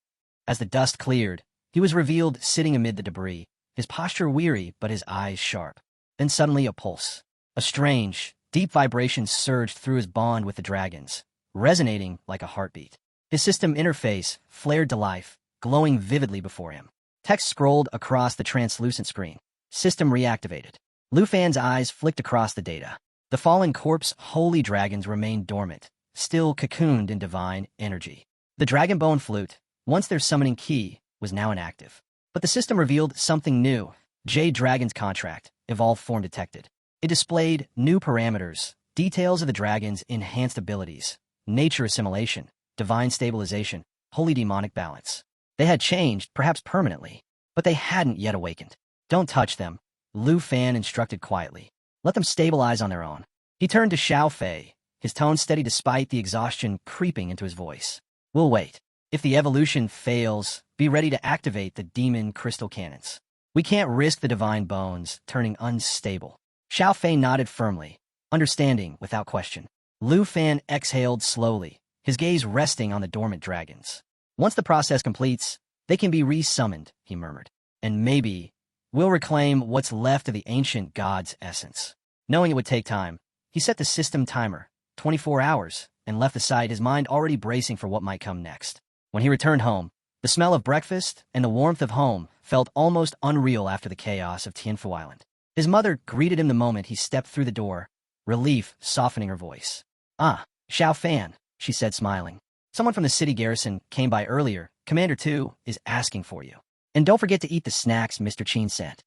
Speaker 1: As the dust cleared, he was revealed sitting amid the debris, his posture weary but his eyes sharp. Then suddenly a pulse. A strange, deep vibration surged through his bond with the dragons, resonating like a heartbeat. His system interface flared to life, glowing vividly before him. Text scrolled across the translucent screen. System reactivated. Lu Fan's eyes flicked across the data. The fallen corpse holy dragons remained dormant, still cocooned in divine energy. The dragon bone flute, once their summoning key, was now inactive. But the system revealed something new. Jade Dragon's contract, evolved form detected. It displayed new parameters, details of the dragon's enhanced abilities, nature assimilation, divine stabilization, holy demonic balance. They had changed, perhaps permanently, but they hadn't yet awakened. Don't touch them, Lu Fan instructed quietly. Let them stabilize on their own. He turned to Xiao Fei, his tone steady despite the exhaustion creeping into his voice. We'll wait. If the evolution fails, be ready to activate the demon crystal cannons. We can't risk the divine bones turning unstable. Xiao Fei nodded firmly, understanding without question. Lu Fan exhaled slowly, his gaze resting on the dormant dragons. Once the process completes, they can be re-summoned, he murmured. And maybe we'll reclaim what's left of the ancient god's essence. Knowing it would take time, he set the system timer, 24 hours, and left the site, his mind already bracing for what might come next. When he returned home, the smell of breakfast and the warmth of home felt almost unreal after the chaos of Tianfu Island. His mother greeted him the moment he stepped through the door, relief softening her voice. Ah, Xiao Fan, she said, smiling. Someone from the city garrison came by earlier. Commander 2 is asking for you. And don't forget to eat the snacks Mr. Qin sent.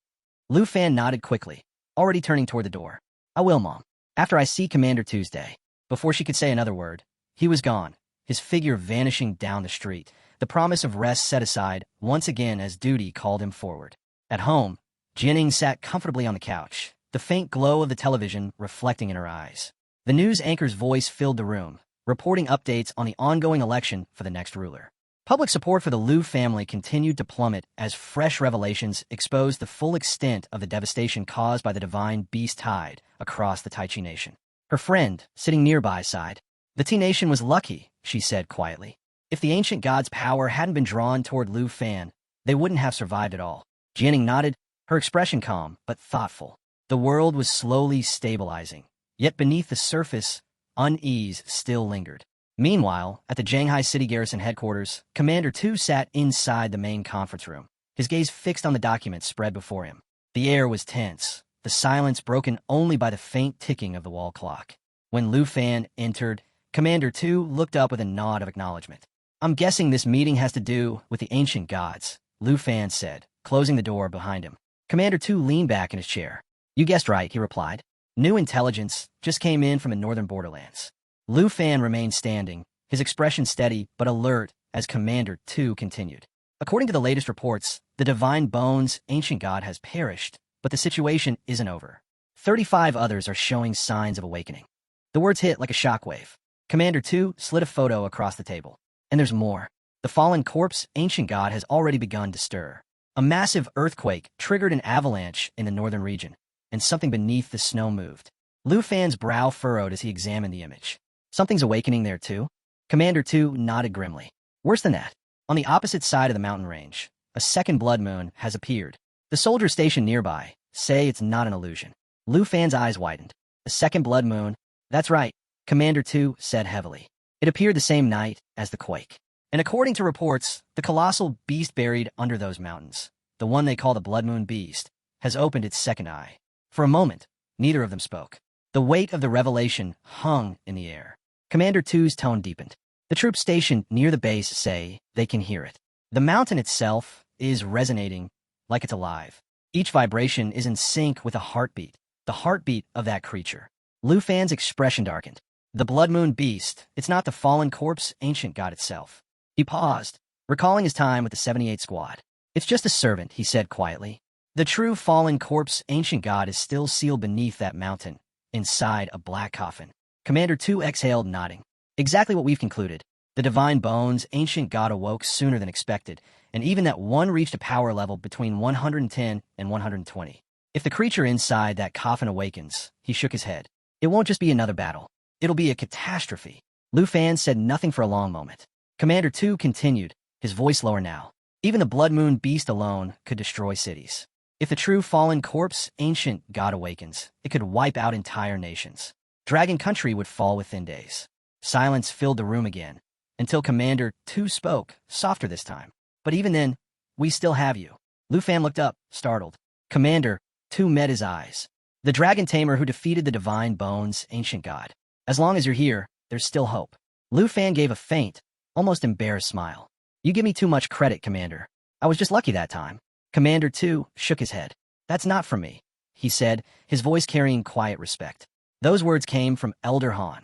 Speaker 1: Lu Fan nodded quickly, already turning toward the door. I will, Mom. After I see Commander Tuesday. Before she could say another word, He was gone, his figure vanishing down the street, the promise of rest set aside once again as duty called him forward. At home, Jining sat comfortably on the couch, the faint glow of the television reflecting in her eyes. The news anchor's voice filled the room, reporting updates on the ongoing election for the next ruler. Public support for the Liu family continued to plummet as fresh revelations exposed the full extent of the devastation caused by the divine beast tide across the Taichi nation. Her friend, sitting nearby, sighed. The T nation was lucky, she said quietly. If the ancient god's power hadn't been drawn toward Liu Fan, they wouldn't have survived at all. Jining nodded, her expression calm but thoughtful. The world was slowly stabilizing, yet beneath the surface, unease still lingered. Meanwhile, at the Shanghai City Garrison headquarters, Commander Tu sat inside the main conference room, his gaze fixed on the documents spread before him. The air was tense, the silence broken only by the faint ticking of the wall clock. When Liu Fan entered, Commander Tu looked up with a nod of acknowledgement. I'm guessing this meeting has to do with the ancient gods, Liu Fan said, closing the door behind him. Commander Tu leaned back in his chair. You guessed right, he replied. New intelligence just came in from the northern borderlands. Liu Fan remained standing, his expression steady but alert as Commander Tu continued. According to the latest reports, the Divine Bones ancient god has perished, but the situation isn't over. 35 others are showing signs of awakening. The words hit like a shockwave. Commander Tu slid a photo across the table. And there's more. The fallen corpse ancient god has already begun to stir. A massive earthquake triggered an avalanche in the northern region, and something beneath the snow moved. Liu Fan's brow furrowed as he examined the image. Something's awakening there too? Commander Tu nodded grimly. Worse than that. On the opposite side of the mountain range, a second blood moon has appeared. The soldiers stationed nearby say it's not an illusion. Liu Fan's eyes widened. A second blood moon? That's right, Commander Tu said heavily. It appeared the same night as the quake. And according to reports, the colossal beast buried under those mountains, the one they call the Blood Moon Beast, has opened its second eye. For a moment, neither of them spoke. The weight of the revelation hung in the air. Commander Tu's tone deepened. The troops stationed near the base say they can hear it. The mountain itself is resonating like it's alive. Each vibration is in sync with a heartbeat, the heartbeat of that creature. Liu Fan's expression darkened. The Blood Moon Beast, it's not the fallen corpse ancient god itself. He paused, recalling his time with the 78 Squad. It's just a servant, he said quietly. The true fallen corpse ancient god is still sealed beneath that mountain, inside a black coffin. Commander Tu exhaled, nodding. Exactly what we've concluded. The Divine Bones ancient god awoke sooner than expected, and even that one reached a power level between 110 and 120. If the creature inside that coffin awakens, he shook his head. It won't just be another battle. It'll be a catastrophe. Liu Fan said nothing for a long moment. Commander Tu continued, his voice lower now. Even the Blood Moon Beast alone could destroy cities. If the true fallen corpse ancient god awakens, it could wipe out entire nations. Dragon Country would fall within days. Silence filled the room again, until Commander Tu spoke, softer this time. But even then, we still have you. Liu Fan looked up, startled. Commander Tu met his eyes. The dragon tamer who defeated the Divine Bones ancient god. As long as you're here, there's still hope. Liu Fan gave a faint, almost embarrassed smile. You give me too much credit, Commander. I was just lucky that time. Commander Tu shook his head. That's not for me, he said, his voice carrying quiet respect. Those words came from Elder Han,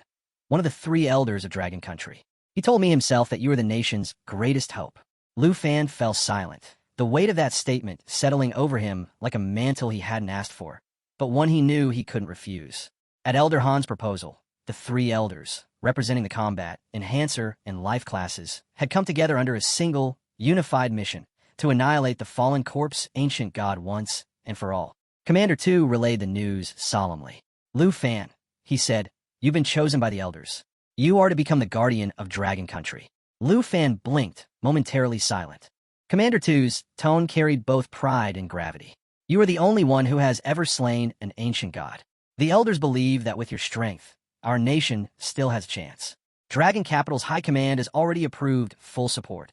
Speaker 1: one of the 3 elders of Dragon Country. He told me himself that you were the nation's greatest hope. Liu Fan fell silent, the weight of that statement settling over him like a mantle he hadn't asked for, but one he knew he couldn't refuse. At Elder Han's proposal, the 3 elders, representing the combat, enhancer, and life classes, had come together under a single, unified mission to annihilate the fallen corpse ancient god once and for all. Commander Tu relayed the news solemnly. Liu Fan, he said, you've been chosen by the elders. You are to become the guardian of Dragon Country. Liu Fan blinked, momentarily silent. Commander Tu's tone carried both pride and gravity. You are the only one who has ever slain an ancient god. The elders believe that with your strength, our nation still has a chance. Dragon Capital's High Command has already approved full support.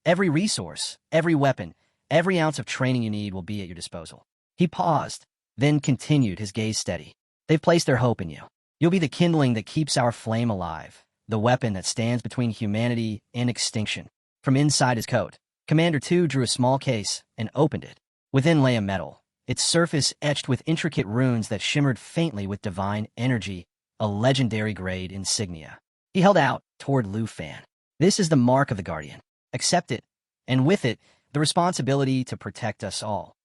Speaker 1: Every resource, every weapon, every ounce of training you need will be at your disposal. He paused, then continued, his gaze steady. They've placed their hope in you. You'll be the kindling that keeps our flame alive, the weapon that stands between humanity and extinction. From inside his coat, Commander Tu drew a small case and opened it. Within lay a medal, its surface etched with intricate runes that shimmered faintly with divine energy, a legendary grade insignia. He held out toward Lu Fan. This is the mark of the Guardian. Accept it, and with it, the responsibility to protect us all.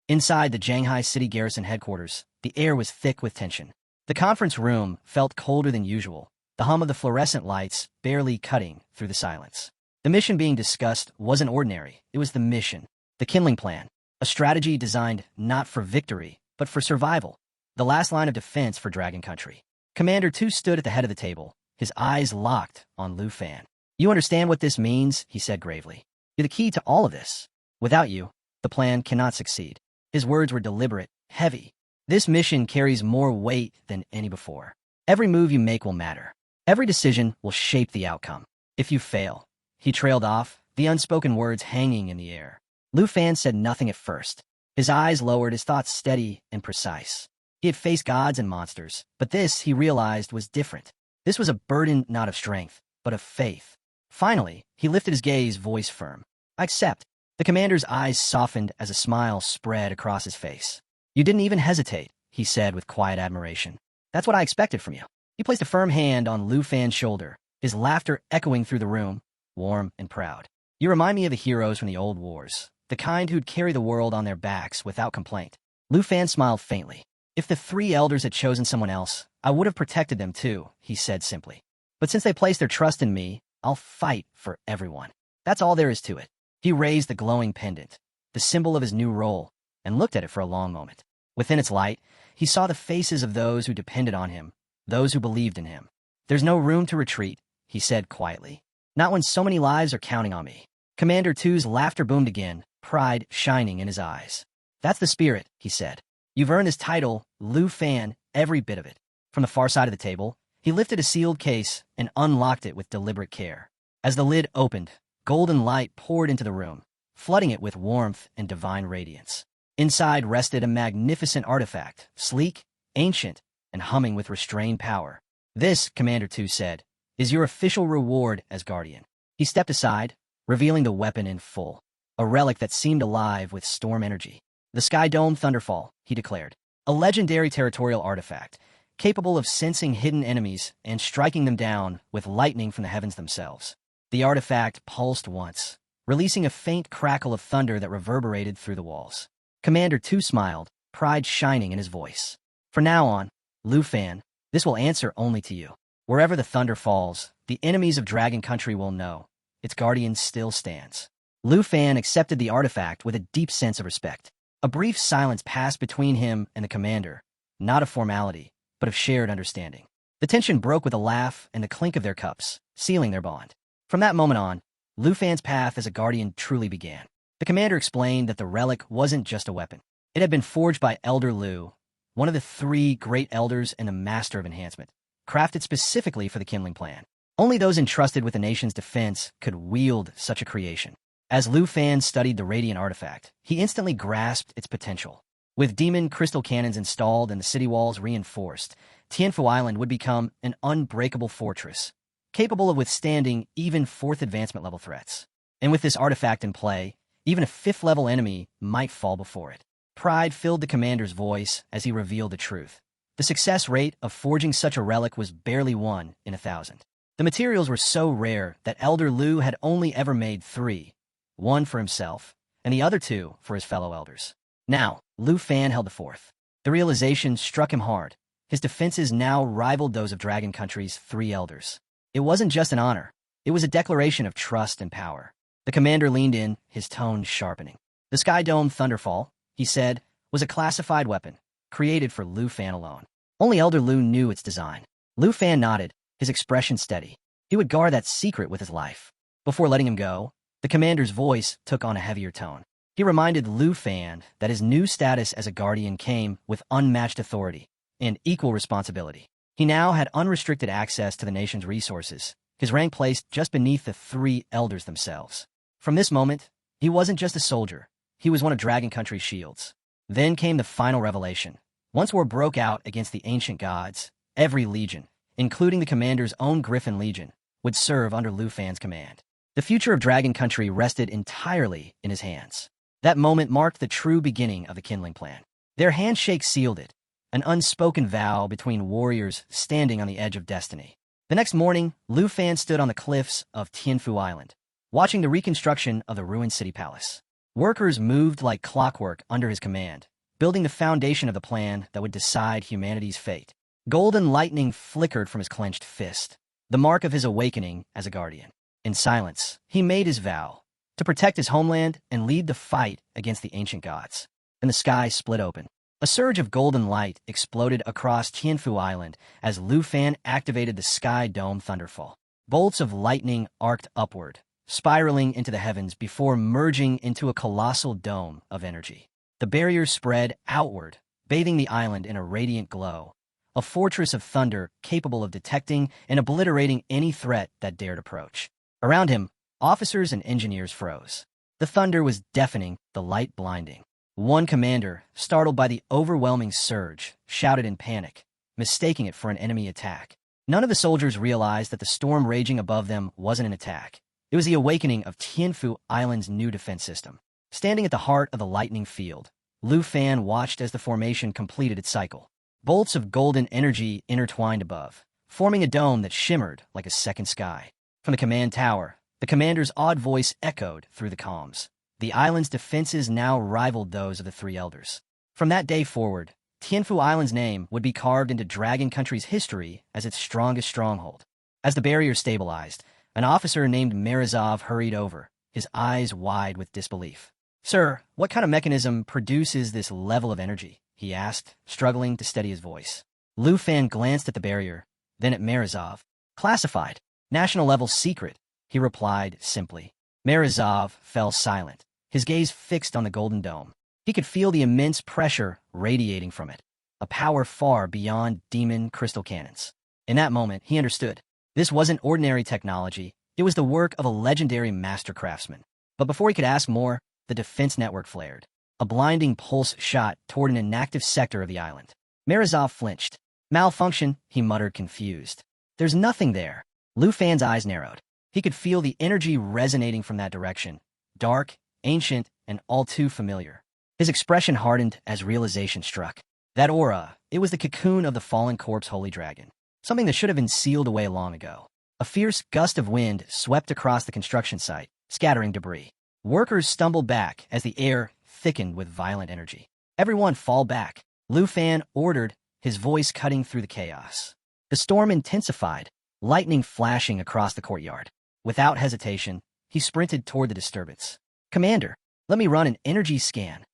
Speaker 1: Inside the Shanghai City Garrison headquarters, the air was thick with tension. The conference room felt colder than usual, the hum of the fluorescent lights barely cutting through the silence. The mission being discussed wasn't ordinary. It was the mission, the Kindling Plan, a strategy designed not for victory, but for survival, the last line of defense for Dragon Country. Commander 2 stood at the head of the table, his eyes locked on Lu Fan. You understand what this means, he said gravely. You're the key to all of this. Without you, the plan cannot succeed. His words were deliberate, heavy. This mission carries more weight than any before. Every move you make will matter. Every decision will shape the outcome. If you fail, he trailed off, the unspoken words hanging in the air. Lu Fan said nothing at first. His eyes lowered, his thoughts steady and precise. He had faced gods and monsters, but this, he realized, was different. This was a burden not of strength, but of faith. Finally, he lifted his gaze, voice firm. I accept. The commander's eyes softened as a smile spread across his face. You didn't even hesitate, he said with quiet admiration. That's what I expected from you. He placed a firm hand on Lu Fan's shoulder, his laughter echoing through the room, warm and proud. You remind me of the heroes from the old wars, the kind who'd carry the world on their backs without complaint. Lu Fan smiled faintly. If the three elders had chosen someone else, I would have protected them too, he said simply. But since they placed their trust in me, I'll fight for everyone. That's all there is to it. He raised the glowing pendant, the symbol of his new role, and looked at it for a long moment. Within its light, he saw the faces of those who depended on him, those who believed in him. There's no room to retreat, he said quietly. Not when so many lives are counting on me. Commander 2's laughter boomed again, pride shining in his eyes. That's the spirit, he said. You've earned this title, Lu Fan, every bit of it. From the far side of the table, he lifted a sealed case and unlocked it with deliberate care. As the lid opened, golden light poured into the room, flooding it with warmth and divine radiance. Inside rested a magnificent artifact, sleek, ancient, and humming with restrained power. This, Commander 2 said, is your official reward as Guardian. He stepped aside, revealing the weapon in full, a relic that seemed alive with storm energy. The Sky Dome Thunderfall, he declared, a legendary territorial artifact, capable of sensing hidden enemies and striking them down with lightning from the heavens themselves. The artifact pulsed once, releasing a faint crackle of thunder that reverberated through the walls. Commander 2 smiled, pride shining in his voice. From now on, Lu Fan, this will answer only to you. Wherever the thunder falls, the enemies of Dragon Country will know. Its guardian still stands. Lu Fan accepted the artifact with a deep sense of respect. A brief silence passed between him and the commander, not of formality, but of shared understanding. The tension broke with a laugh and the clink of their cups, sealing their bond. From that moment on, Lu Fan's path as a guardian truly began. The commander explained that the relic wasn't just a weapon. It had been forged by Elder Lu, one of the three great elders and the master of enhancement, crafted specifically for the Kindling Plan. Only those entrusted with the nation's defense could wield such a creation. As Lu Fan studied the radiant artifact, he instantly grasped its potential. With demon crystal cannons installed and the city walls reinforced, Tianfu Island would become an unbreakable fortress, capable of withstanding even 4th advancement level threats. And with this artifact in play, even a 5th level enemy might fall before it. Pride filled the commander's voice as he revealed the truth. The success rate of forging such a relic was barely 1 in 1,000. The materials were so rare that Elder Lu had only ever made 3, one for himself, and the other 2 for his fellow elders. Now, Lu Fan held the 4th. The realization struck him hard. His defenses now rivaled those of Dragon Country's 3 elders. It wasn't just an honor. It was a declaration of trust and power. The commander leaned in, his tone sharpening. The Sky Dome Thunderfall, he said, was a classified weapon, created for Lu Fan alone. Only Elder Lu knew its design. Lu Fan nodded, his expression steady. He would guard that secret with his life. Before letting him go, the commander's voice took on a heavier tone. He reminded Lu Fan that his new status as a guardian came with unmatched authority and equal responsibility. He now had unrestricted access to the nation's resources, his rank placed just beneath the 3 elders themselves. From this moment, he wasn't just a soldier. He was one of Dragon Country's shields. Then came the final revelation. Once war broke out against the ancient gods, every legion, including the commander's own Griffin Legion, would serve under Lu Fan's command. The future of Dragon Country rested entirely in his hands. That moment marked the true beginning of the Kindling Plan. Their handshake sealed it, an unspoken vow between warriors standing on the edge of destiny. The next morning, Lu Fan stood on the cliffs of Tianfu Island, watching the reconstruction of the ruined city palace. Workers moved like clockwork under his command, building the foundation of the plan that would decide humanity's fate. Golden lightning flickered from his clenched fist, the mark of his awakening as a guardian. In silence, he made his vow to protect his homeland and lead the fight against the ancient gods. Then the sky split open. A surge of golden light exploded across Tianfu Island as Lu Fan activated the Sky Dome Thunderfall. Bolts of lightning arced upward, spiraling into the heavens before merging into a colossal dome of energy. The barrier spread outward, bathing the island in a radiant glow, a fortress of thunder capable of detecting and obliterating any threat that dared approach. Around him, officers and engineers froze. The thunder was deafening, the light blinding. One commander, startled by the overwhelming surge, shouted in panic, mistaking it for an enemy attack. None of the soldiers realized that the storm raging above them wasn't an attack. It was the awakening of Tianfu Island's new defense system. Standing at the heart of the lightning field, Lu Fan watched as the formation completed its cycle. Bolts of golden energy intertwined above, forming a dome that shimmered like a second sky. From the command tower, the commander's awed voice echoed through the comms. The island's defenses now rivaled those of the Three Elders. From that day forward, Tianfu Island's name would be carved into Dragon Country's history as its strongest stronghold. As the barrier stabilized, an officer named Morozov hurried over, his eyes wide with disbelief. "Sir, what kind of mechanism produces this level of energy?" he asked, struggling to steady his voice. Lu Fan glanced at the barrier, then at Morozov. "Classified. National-level secret," he replied simply. Morozov fell silent, his gaze fixed on the golden dome. He could feel the immense pressure radiating from it, a power far beyond demon crystal cannons. In that moment, he understood. This wasn't ordinary technology, it was the work of a legendary master craftsman. But before he could ask more, the defense network flared. A blinding pulse shot toward an inactive sector of the island. Morozov flinched. "Malfunction," he muttered, confused. "There's nothing there." Lu Fan's eyes narrowed. He could feel the energy resonating from that direction, dark, ancient, and all too familiar. His expression hardened as realization struck. That aura, it was the cocoon of the fallen corpse holy dragon, something that should have been sealed away long ago. A fierce gust of wind swept across the construction site, scattering debris. Workers stumbled back as the air thickened with violent energy. "Everyone fall back," Lu Fan ordered, his voice cutting through the chaos. The storm intensified, lightning flashing across the courtyard. Without hesitation, he sprinted toward the disturbance. "Commander, let me run an energy scan,"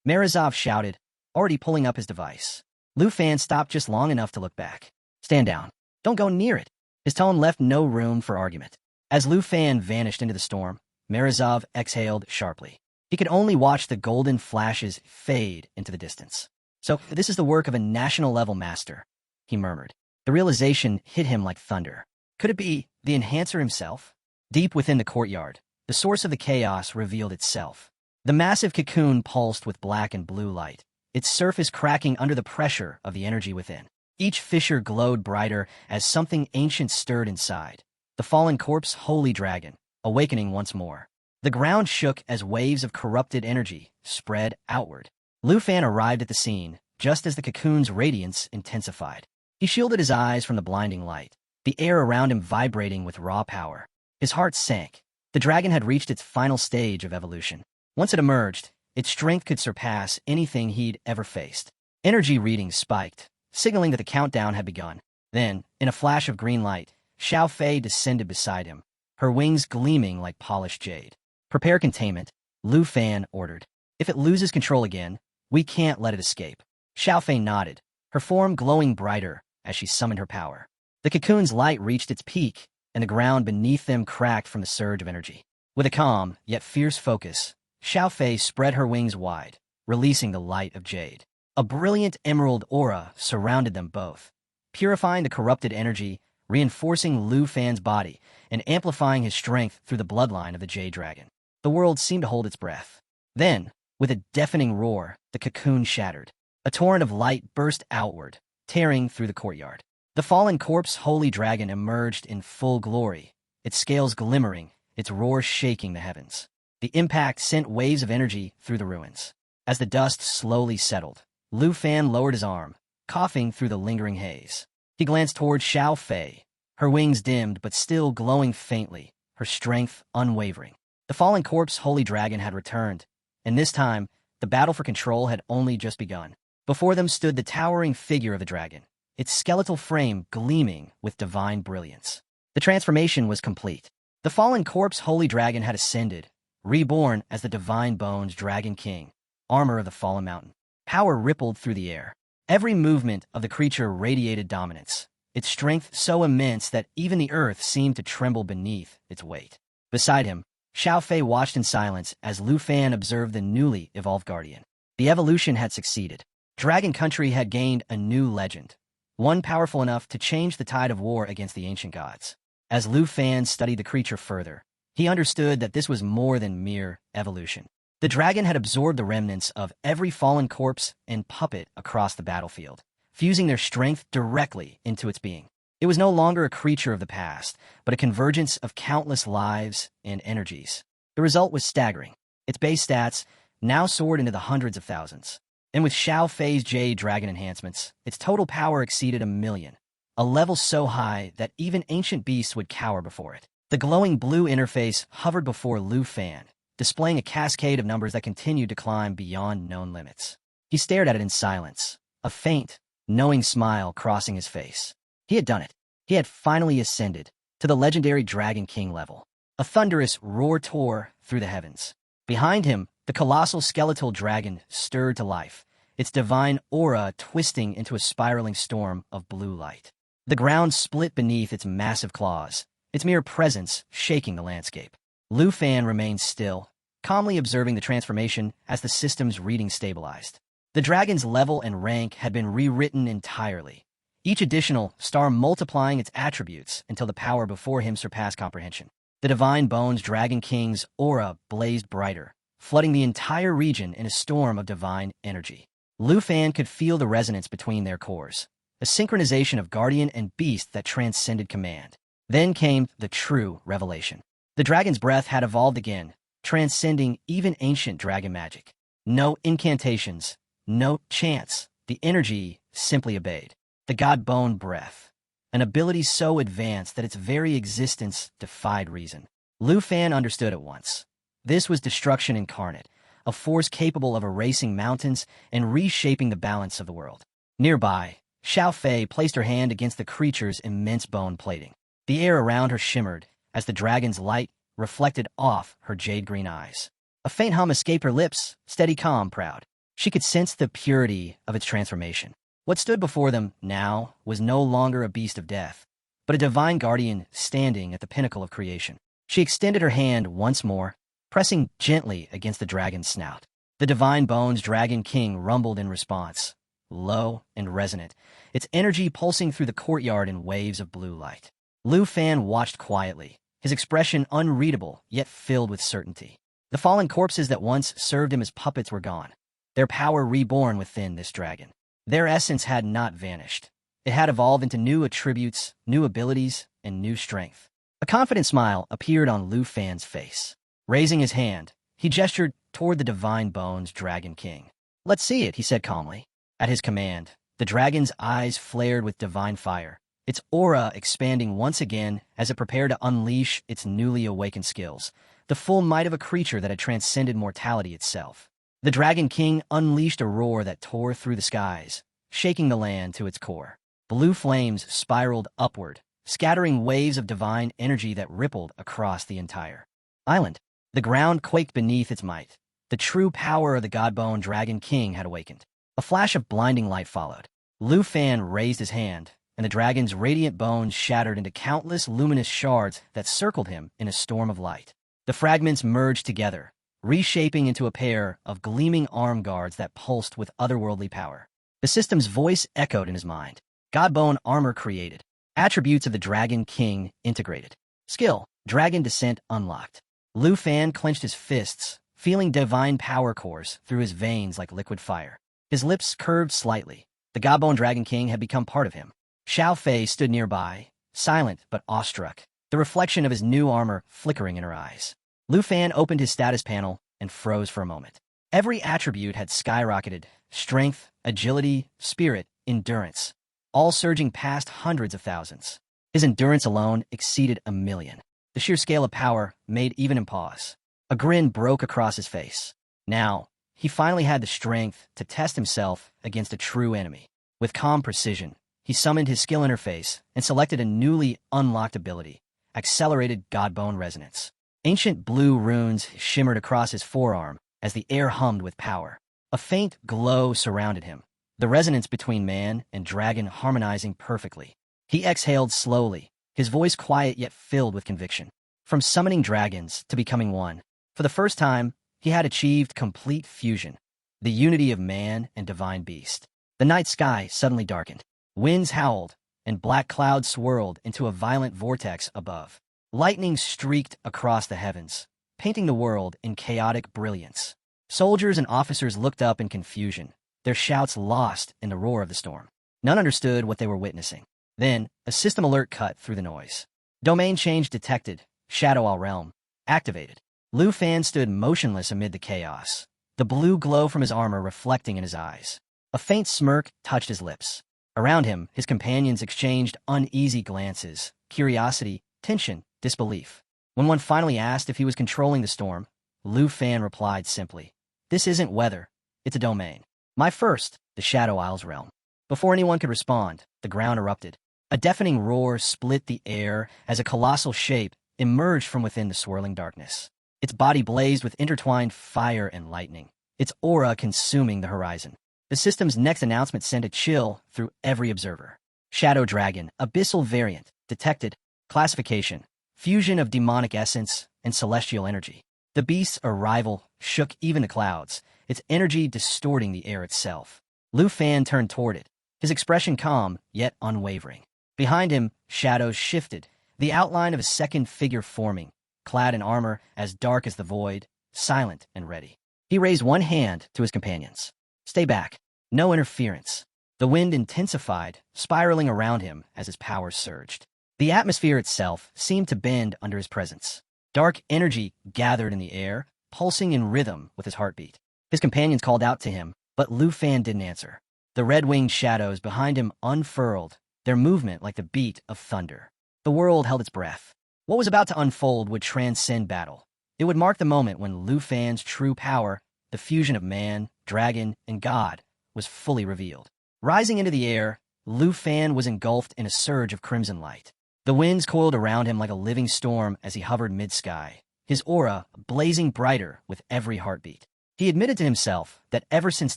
Speaker 1: Morozov shouted, already pulling up his device. Lu Fan stopped just long enough to look back. "Stand down. Don't go near it." His tone left no room for argument. As Lu Fan vanished into the storm, Morozov exhaled sharply. He could only watch the golden flashes fade into the distance. "So, this is the work of a national-level master," he murmured. The realization hit him like thunder. Could it be the Enhancer himself? Deep within the courtyard, the source of the chaos revealed itself. The massive cocoon pulsed with black and blue light, its surface cracking under the pressure of the energy within. Each fissure glowed brighter as something ancient stirred inside. The fallen corpse holy dragon, awakening once more. The ground shook as waves of corrupted energy spread outward. Lu Fan arrived at the scene, just as the cocoon's radiance intensified. He shielded his eyes from the blinding light, the air around him vibrating with raw power. His heart sank. The dragon had reached its final stage of evolution. Once it emerged, its strength could surpass anything he'd ever faced. Energy readings spiked, signaling that the countdown had begun. Then, in a flash of green light, Xiao Fei descended beside him, her wings gleaming like polished jade. "Prepare containment," Lu Fan ordered. "If it loses control again, we can't let it escape." Xiao Fei nodded, her form glowing brighter as she summoned her power. The cocoon's light reached its peak, and the ground beneath them cracked from the surge of energy. With a calm, yet fierce focus, Xiao Fei spread her wings wide, releasing the light of jade. A brilliant emerald aura surrounded them both, purifying the corrupted energy, reinforcing Lu Fan's body, and amplifying his strength through the bloodline of the Jade Dragon. The world seemed to hold its breath. Then, with a deafening roar, the cocoon shattered. A torrent of light burst outward, tearing through the courtyard. The fallen corpse holy dragon emerged in full glory, its scales glimmering, its roar shaking the heavens. The impact sent waves of energy through the ruins. As the dust slowly settled, Lu Fan lowered his arm, coughing through the lingering haze. He glanced toward Xiao Fei, her wings dimmed but still glowing faintly, her strength unwavering. The fallen corpse holy dragon had returned, and this time, the battle for control had only just begun. Before them stood the towering figure of the dragon, its skeletal frame gleaming with divine brilliance. The transformation was complete. The fallen corpse holy dragon had ascended, reborn as the divine bones dragon king, armor of the fallen mountain. Power rippled through the air. Every movement of the creature radiated dominance, its strength so immense that even the earth seemed to tremble beneath its weight. Beside him, Xiao Fei watched in silence as Lu Fan observed the newly evolved guardian. The evolution had succeeded. Dragon Country had gained a new legend, one powerful enough to change the tide of war against the ancient gods. As Lu Fan studied the creature further, he understood that this was more than mere evolution. The dragon had absorbed the remnants of every fallen corpse and puppet across the battlefield, fusing their strength directly into its being. It was no longer a creature of the past, but a convergence of countless lives and energies. The result was staggering. Its base stats now soared into the hundreds of thousands. And with Xiao Fei's Jade Dragon enhancements, its total power exceeded 1,000,000, a level so high that even ancient beasts would cower before it. The glowing blue interface hovered before Lu Fan, displaying a cascade of numbers that continued to climb beyond known limits. He stared at it in silence, a faint, knowing smile crossing his face. He had done it. He had finally ascended to the legendary Dragon King level. A thunderous roar tore through the heavens. Behind him, the colossal skeletal dragon stirred to life, its divine aura twisting into a spiraling storm of blue light. The ground split beneath its massive claws, its mere presence shaking the landscape. Lu Fan remained still, calmly observing the transformation as the system's reading stabilized. The dragon's level and rank had been rewritten entirely, each additional star multiplying its attributes until the power before him surpassed comprehension. The Divine Bones Dragon King's aura blazed brighter, flooding the entire region in a storm of divine energy. Lu Fan could feel the resonance between their cores, a synchronization of guardian and beast that transcended command. Then came the true revelation. The dragon's breath had evolved again, transcending even ancient dragon magic. No incantations, no chants. The energy simply obeyed. The God Bone breath, an ability so advanced that its very existence defied reason. Lu Fan understood at once. This was destruction incarnate, a force capable of erasing mountains and reshaping the balance of the world. Nearby, Xiao Fei placed her hand against the creature's immense bone plating. The air around her shimmered as the dragon's light reflected off her jade-green eyes. A faint hum escaped her lips, steady, calm, proud. She could sense the purity of its transformation. What stood before them now was no longer a beast of death, but a divine guardian standing at the pinnacle of creation. She extended her hand once more, pressing gently against the dragon's snout. The Divine Bones Dragon King rumbled in response, low and resonant, its energy pulsing through the courtyard in waves of blue light. Lu Fan watched quietly, his expression unreadable yet filled with certainty. The fallen corpses that once served him as puppets were gone, their power reborn within this dragon. Their essence had not vanished. It had evolved into new attributes, new abilities, and new strength. A confident smile appeared on Lu Fan's face. Raising his hand, he gestured toward the Divine Bones Dragon King. "Let's see it," he said calmly. At his command, the dragon's eyes flared with divine fire, its aura expanding once again as it prepared to unleash its newly awakened skills, the full might of a creature that had transcended mortality itself. The Dragon King unleashed a roar that tore through the skies, shaking the land to its core. Blue flames spiraled upward, scattering waves of divine energy that rippled across the entire island. The ground quaked beneath its might. The true power of the Godbone Dragon King had awakened. A flash of blinding light followed. Lu Fan raised his hand, and the dragon's radiant bones shattered into countless luminous shards that circled him in a storm of light. The fragments merged together, reshaping into a pair of gleaming arm guards that pulsed with otherworldly power. The system's voice echoed in his mind. Godbone armor created. Attributes of the Dragon King integrated. Skill, Dragon Descent unlocked. Lu Fan clenched his fists, feeling divine power course through his veins like liquid fire. His lips curved slightly. The Godbone Dragon King had become part of him. Xiao Fei stood nearby, silent but awestruck, the reflection of his new armor flickering in her eyes. Lu Fan opened his status panel and froze for a moment. Every attribute had skyrocketed: strength, agility, spirit, endurance, all surging past hundreds of thousands. His endurance alone exceeded 1,000,000. The sheer scale of power made even him pause. A grin broke across his face. Now, he finally had the strength to test himself against a true enemy. With calm precision, he summoned his skill interface and selected a newly unlocked ability, Accelerated Godbone Resonance. Ancient blue runes shimmered across his forearm as the air hummed with power. A faint glow surrounded him, the resonance between man and dragon harmonizing perfectly. He exhaled slowly, his voice quiet yet filled with conviction. From summoning dragons to becoming one, for the first time, he had achieved complete fusion, the unity of man and divine beast. The night sky suddenly darkened. Winds howled, and black clouds swirled into a violent vortex above. Lightning streaked across the heavens, painting the world in chaotic brilliance. Soldiers and officers looked up in confusion, their shouts lost in the roar of the storm. None understood what they were witnessing. Then, a system alert cut through the noise. Domain change detected. Shadow All Realm activated. Lu Fan stood motionless amid the chaos, the blue glow from his armor reflecting in his eyes. A faint smirk touched his lips. Around him, his companions exchanged uneasy glances, curiosity, tension, disbelief. When one finally asked if he was controlling the storm, Lu Fan replied simply, "This isn't weather, it's a domain. My first, the Shadow Isles realm." Before anyone could respond, the ground erupted. A deafening roar split the air as a colossal shape emerged from within the swirling darkness. Its body blazed with intertwined fire and lightning, its aura consuming the horizon. The system's next announcement sent a chill through every observer. Shadow Dragon, Abyssal Variant, detected. Classification, fusion of demonic essence and celestial energy. The beast's arrival shook even the clouds, its energy distorting the air itself. Lu Fan turned toward it, his expression calm yet unwavering. Behind him, shadows shifted, the outline of a second figure forming, clad in armor as dark as the void, silent and ready. He raised one hand to his companions. "Stay back. No interference." The wind intensified, spiraling around him as his powers surged. The atmosphere itself seemed to bend under his presence. Dark energy gathered in the air, pulsing in rhythm with his heartbeat. His companions called out to him, but Lu Fan didn't answer. The red-winged shadows behind him unfurled, their movement like the beat of thunder. The world held its breath. What was about to unfold would transcend battle. It would mark the moment when Lu Fan's true power, the fusion of man, dragon, and god, was fully revealed. Rising into the air, Lu Fan was engulfed in a surge of crimson light. The winds coiled around him like a living storm as he hovered mid-sky, his aura blazing brighter with every heartbeat. He admitted to himself that ever since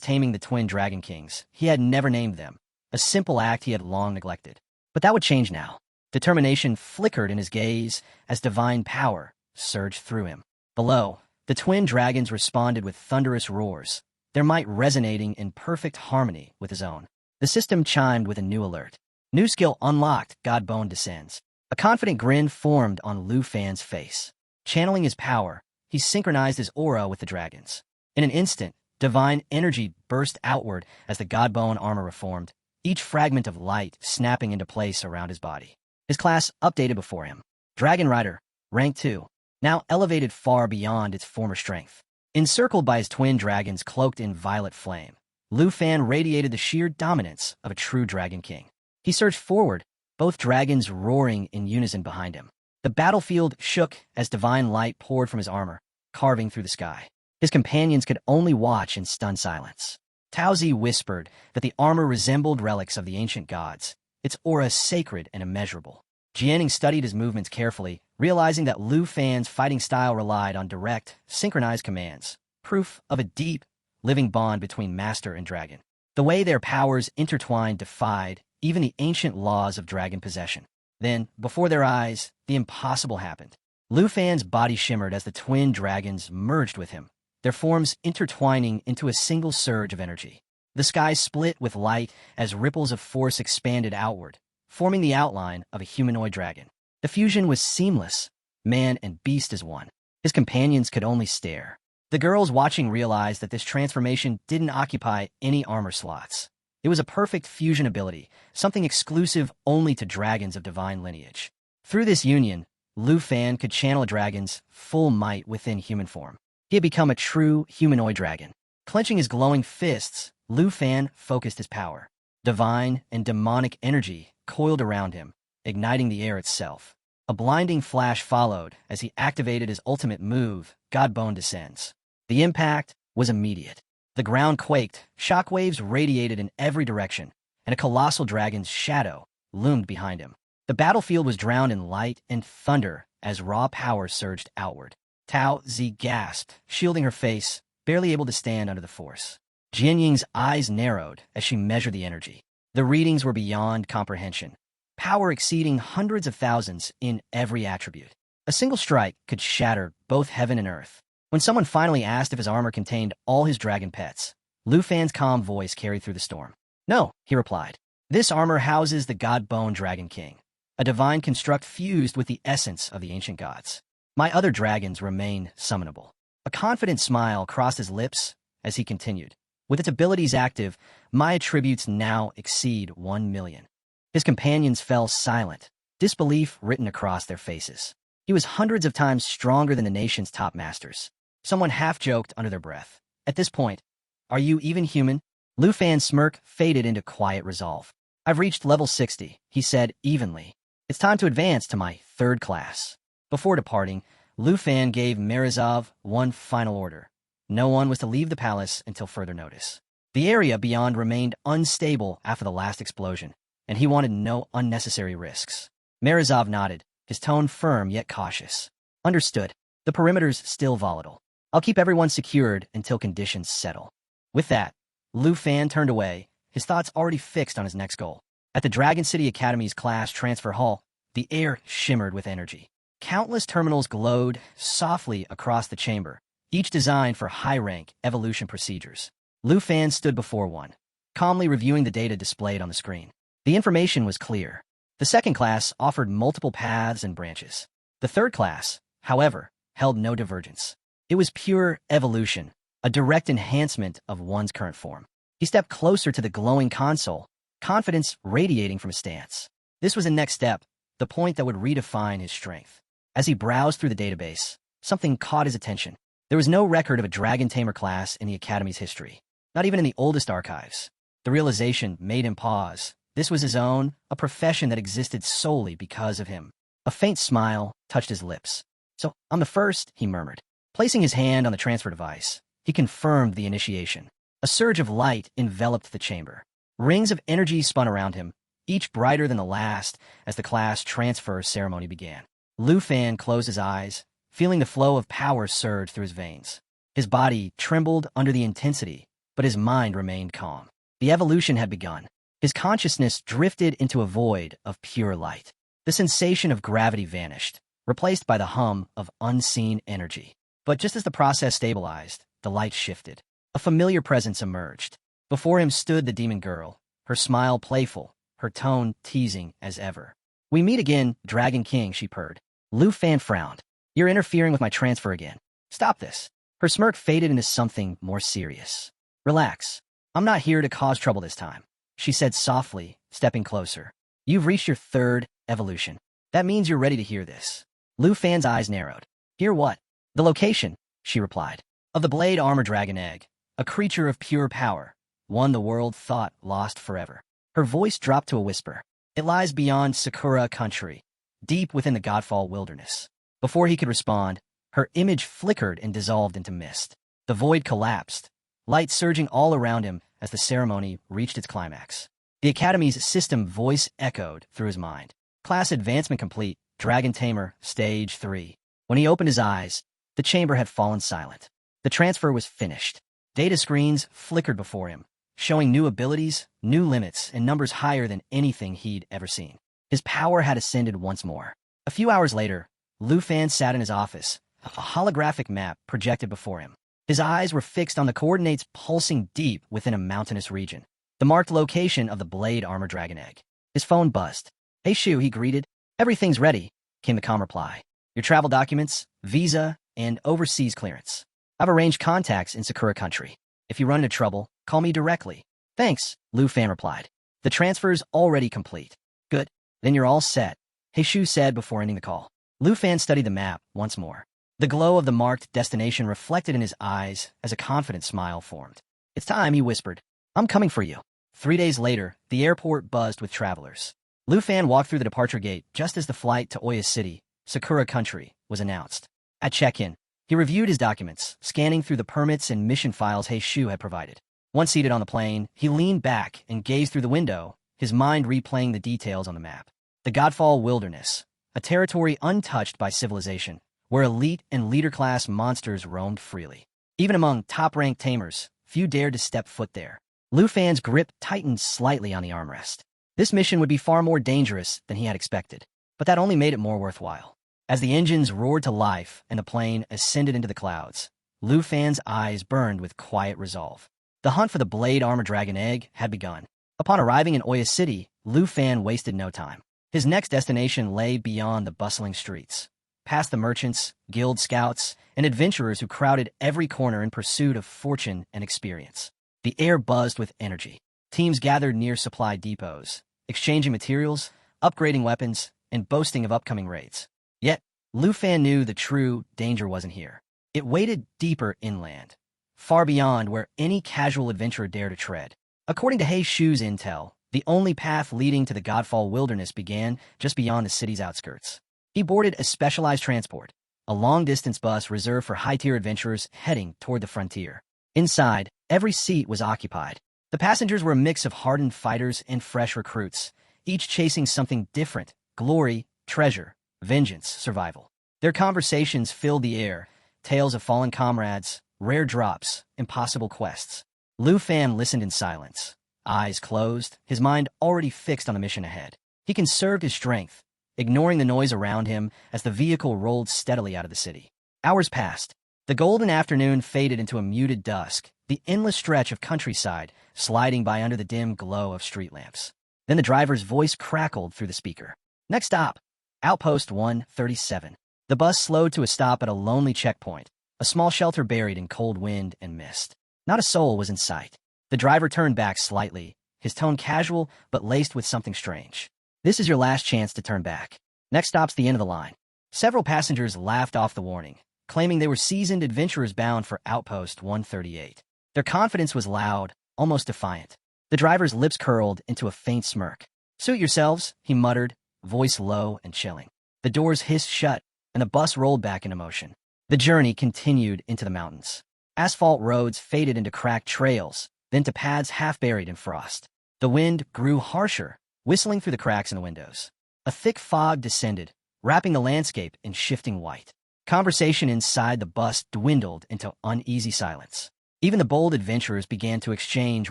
Speaker 1: taming the twin Dragon Kings, he had never named them, a simple act he had long neglected. But that would change now. Determination flickered in his gaze as divine power surged through him. Below, the twin dragons responded with thunderous roars, their might resonating in perfect harmony with his own. The system chimed with a new alert. New skill unlocked, Godbone descends. A confident grin formed on Lu Fan's face. Channeling his power, he synchronized his aura with the dragons. In an instant, divine energy burst outward as the Godbone armor reformed, each fragment of light snapping into place around his body. His class updated before him. Dragon Rider, rank 2, now elevated far beyond its former strength. Encircled by his twin dragons cloaked in violet flame, Lu Fan radiated the sheer dominance of a true Dragon King. He surged forward, both dragons roaring in unison behind him. The battlefield shook as divine light poured from his armor, carving through the sky. His companions could only watch in stunned silence. Tauzi whispered that the armor resembled relics of the ancient gods, its aura sacred and immeasurable. Jianing studied his movements carefully, realizing that Lu Fan's fighting style relied on direct, synchronized commands, proof of a deep, living bond between master and dragon. The way their powers intertwined defied even the ancient laws of dragon possession. Then, before their eyes, the impossible happened. Lu Fan's body shimmered as the twin dragons merged with him, their forms intertwining into a single surge of energy. The sky split with light as ripples of force expanded outward, forming the outline of a humanoid dragon. The fusion was seamless, man and beast as one. His companions could only stare. The girls watching realized that this transformation didn't occupy any armor slots. It was a perfect fusion ability, something exclusive only to dragons of divine lineage. Through this union, Lu Fan could channel a dragon's full might within human form. He had become a true humanoid dragon. Clenching his glowing fists, Lu Fan focused his power. Divine and demonic energy coiled around him, igniting the air itself. A blinding flash followed as he activated his ultimate move, Godbone Descends. The impact was immediate. The ground quaked, shockwaves radiated in every direction, and a colossal dragon's shadow loomed behind him. The battlefield was drowned in light and thunder as raw power surged outward. Tao Zi gasped, shielding her face, barely able to stand under the force. Jianying's eyes narrowed as she measured the energy. The readings were beyond comprehension, power exceeding hundreds of thousands in every attribute. A single strike could shatter both heaven and earth. When someone finally asked if his armor contained all his dragon pets, Lu Fan's calm voice carried through the storm. "No," he replied. "This armor houses the God-Bone Dragon King, a divine construct fused with the essence of the ancient gods. My other dragons remain summonable." A confident smile crossed his lips as he continued. "With its abilities active, my attributes now exceed 1 million. His companions fell silent, disbelief written across their faces. He was hundreds of times stronger than the nation's top masters. Someone half-joked under their breath. "At this point, are you even human?" Lu Fan's smirk faded into quiet resolve. "I've reached level 60, he said evenly. "It's time to advance to my 3rd class." Before departing, Lu Fan gave Morozov one final order. No one was to leave the palace until further notice. The area beyond remained unstable after the last explosion, and he wanted no unnecessary risks. Morozov nodded, his tone firm yet cautious. "Understood. The perimeter's still volatile. I'll keep everyone secured until conditions settle." With that, Lu Fan turned away, his thoughts already fixed on his next goal. At the Dragon City Academy's class transfer hall, the air shimmered with energy. Countless terminals glowed softly across the chamber, each designed for high-rank evolution procedures. Lu Fan stood before one, calmly reviewing the data displayed on the screen. The information was clear. The 2nd class offered multiple paths and branches. The 3rd class, however, held no divergence. It was pure evolution, a direct enhancement of one's current form. He stepped closer to the glowing console, confidence radiating from his stance. This was the next step, the point that would redefine his strength. As he browsed through the database, something caught his attention. There was no record of a Dragon Tamer class in the Academy's history, not even in the oldest archives. The realization made him pause. This was his own, a profession that existed solely because of him. A faint smile touched his lips. "So, I'm the first," he murmured. Placing his hand on the transfer device, he confirmed the initiation. A surge of light enveloped the chamber. Rings of energy spun around him, each brighter than the last as the class transfer ceremony began. Lu Fan closed his eyes, feeling the flow of power surge through his veins. His body trembled under the intensity, but his mind remained calm. The evolution had begun. His consciousness drifted into a void of pure light. The sensation of gravity vanished, replaced by the hum of unseen energy. But just as the process stabilized, the light shifted. A familiar presence emerged. Before him stood the demon girl, her smile playful, her tone teasing as ever. "We meet again, Dragon King," she purred. Lu Fan frowned. "You're interfering with my transfer again. Stop this." Her smirk faded into something more serious. "Relax. I'm not here to cause trouble this time," she said softly, stepping closer. "You've reached your 3rd evolution. That means you're ready to hear this." Lu Fan's eyes narrowed. "Hear what?" "The location," she replied, "of the Blade Armor Dragon Egg, a creature of pure power, one the world thought lost forever." Her voice dropped to a whisper. "It lies beyond Sakura country, deep within the Godfall wilderness." Before he could respond, her image flickered and dissolved into mist. The void collapsed, light surging all around him as the ceremony reached its climax. The Academy's system voice echoed through his mind. "Class advancement complete, Dragon Tamer, Stage 3. When he opened his eyes, the chamber had fallen silent. The transfer was finished. Data screens flickered before him, showing new abilities, new limits, and numbers higher than anything he'd ever seen. His power had ascended once more. A few hours later, Lu Fan sat in his office, a holographic map projected before him. His eyes were fixed on the coordinates pulsing deep within a mountainous region, the marked location of the Blade Armor Dragon Egg. His phone buzzed. "Hey Shu," he greeted. "Everything's ready," came the calm reply. "Your travel documents, visa, and overseas clearance. I've arranged contacts in Sakura country. If you run into trouble, call me directly." "Thanks," Lu Fan replied. "The transfer's already complete." "Good. Then you're all set," Heishu said before ending the call. Lu Fan studied the map once more. The glow of the marked destination reflected in his eyes as a confident smile formed. "It's time," he whispered. "I'm coming for you." 3 days later, the airport buzzed with travelers. Lu Fan walked through the departure gate just as the flight to Oya City, Sakura Country, was announced. At check-in, he reviewed his documents, scanning through the permits and mission files Shu had provided. Once seated on the plane, he leaned back and gazed through the window, his mind replaying the details on the map. The Godfall Wilderness, a territory untouched by civilization, where elite and leader-class monsters roamed freely. Even among top-ranked tamers, few dared to step foot there. Lu Fan's grip tightened slightly on the armrest. This mission would be far more dangerous than he had expected, but that only made it more worthwhile. As the engines roared to life and the plane ascended into the clouds, Lu Fan's eyes burned with quiet resolve. The hunt for the Blade Armor Dragon Egg had begun. Upon arriving in Oya City, Lu Fan wasted no time. His next destination lay beyond the bustling streets, past the merchants, guild scouts, and adventurers who crowded every corner in pursuit of fortune and experience. The air buzzed with energy. Teams gathered near supply depots, exchanging materials, upgrading weapons, and boasting of upcoming raids. Yet, Lu Fan knew the true danger wasn't here. It waited deeper inland, far beyond where any casual adventurer dared to tread. According to Shu's intel, the only path leading to the Godfall Wilderness began just beyond the city's outskirts. He boarded a specialized transport, a long-distance bus reserved for high-tier adventurers heading toward the frontier. Inside, every seat was occupied. The passengers were a mix of hardened fighters and fresh recruits, each chasing something different: glory, treasure, vengeance, survival. Their conversations filled the air, tales of fallen comrades, rare drops, impossible quests. Lu Fan listened in silence, eyes closed, his mind already fixed on the mission ahead. He conserved his strength, ignoring the noise around him as the vehicle rolled steadily out of the city. Hours passed. The golden afternoon faded into a muted dusk, the endless stretch of countryside sliding by under the dim glow of street lamps. Then the driver's voice crackled through the speaker. Next stop, Outpost 137. The bus slowed to a stop at a lonely checkpoint, a small shelter buried in cold wind and mist. Not a soul was in sight. The driver turned back slightly, his tone casual but laced with something strange. This is your last chance to turn back. Next stop's the end of the line. Several passengers laughed off the warning, claiming they were seasoned adventurers bound for Outpost 138. Their confidence was loud, almost defiant. The driver's lips curled into a faint smirk. Suit yourselves, he muttered, voice low and chilling. The doors hissed shut, and the bus rolled back into motion. The journey continued into the mountains. Asphalt roads faded into cracked trails, then to paths half buried in frost. The wind grew harsher, whistling through the cracks in the windows. A thick fog descended, wrapping the landscape in shifting white. Conversation inside the bus dwindled into uneasy silence. Even the bold adventurers began to exchange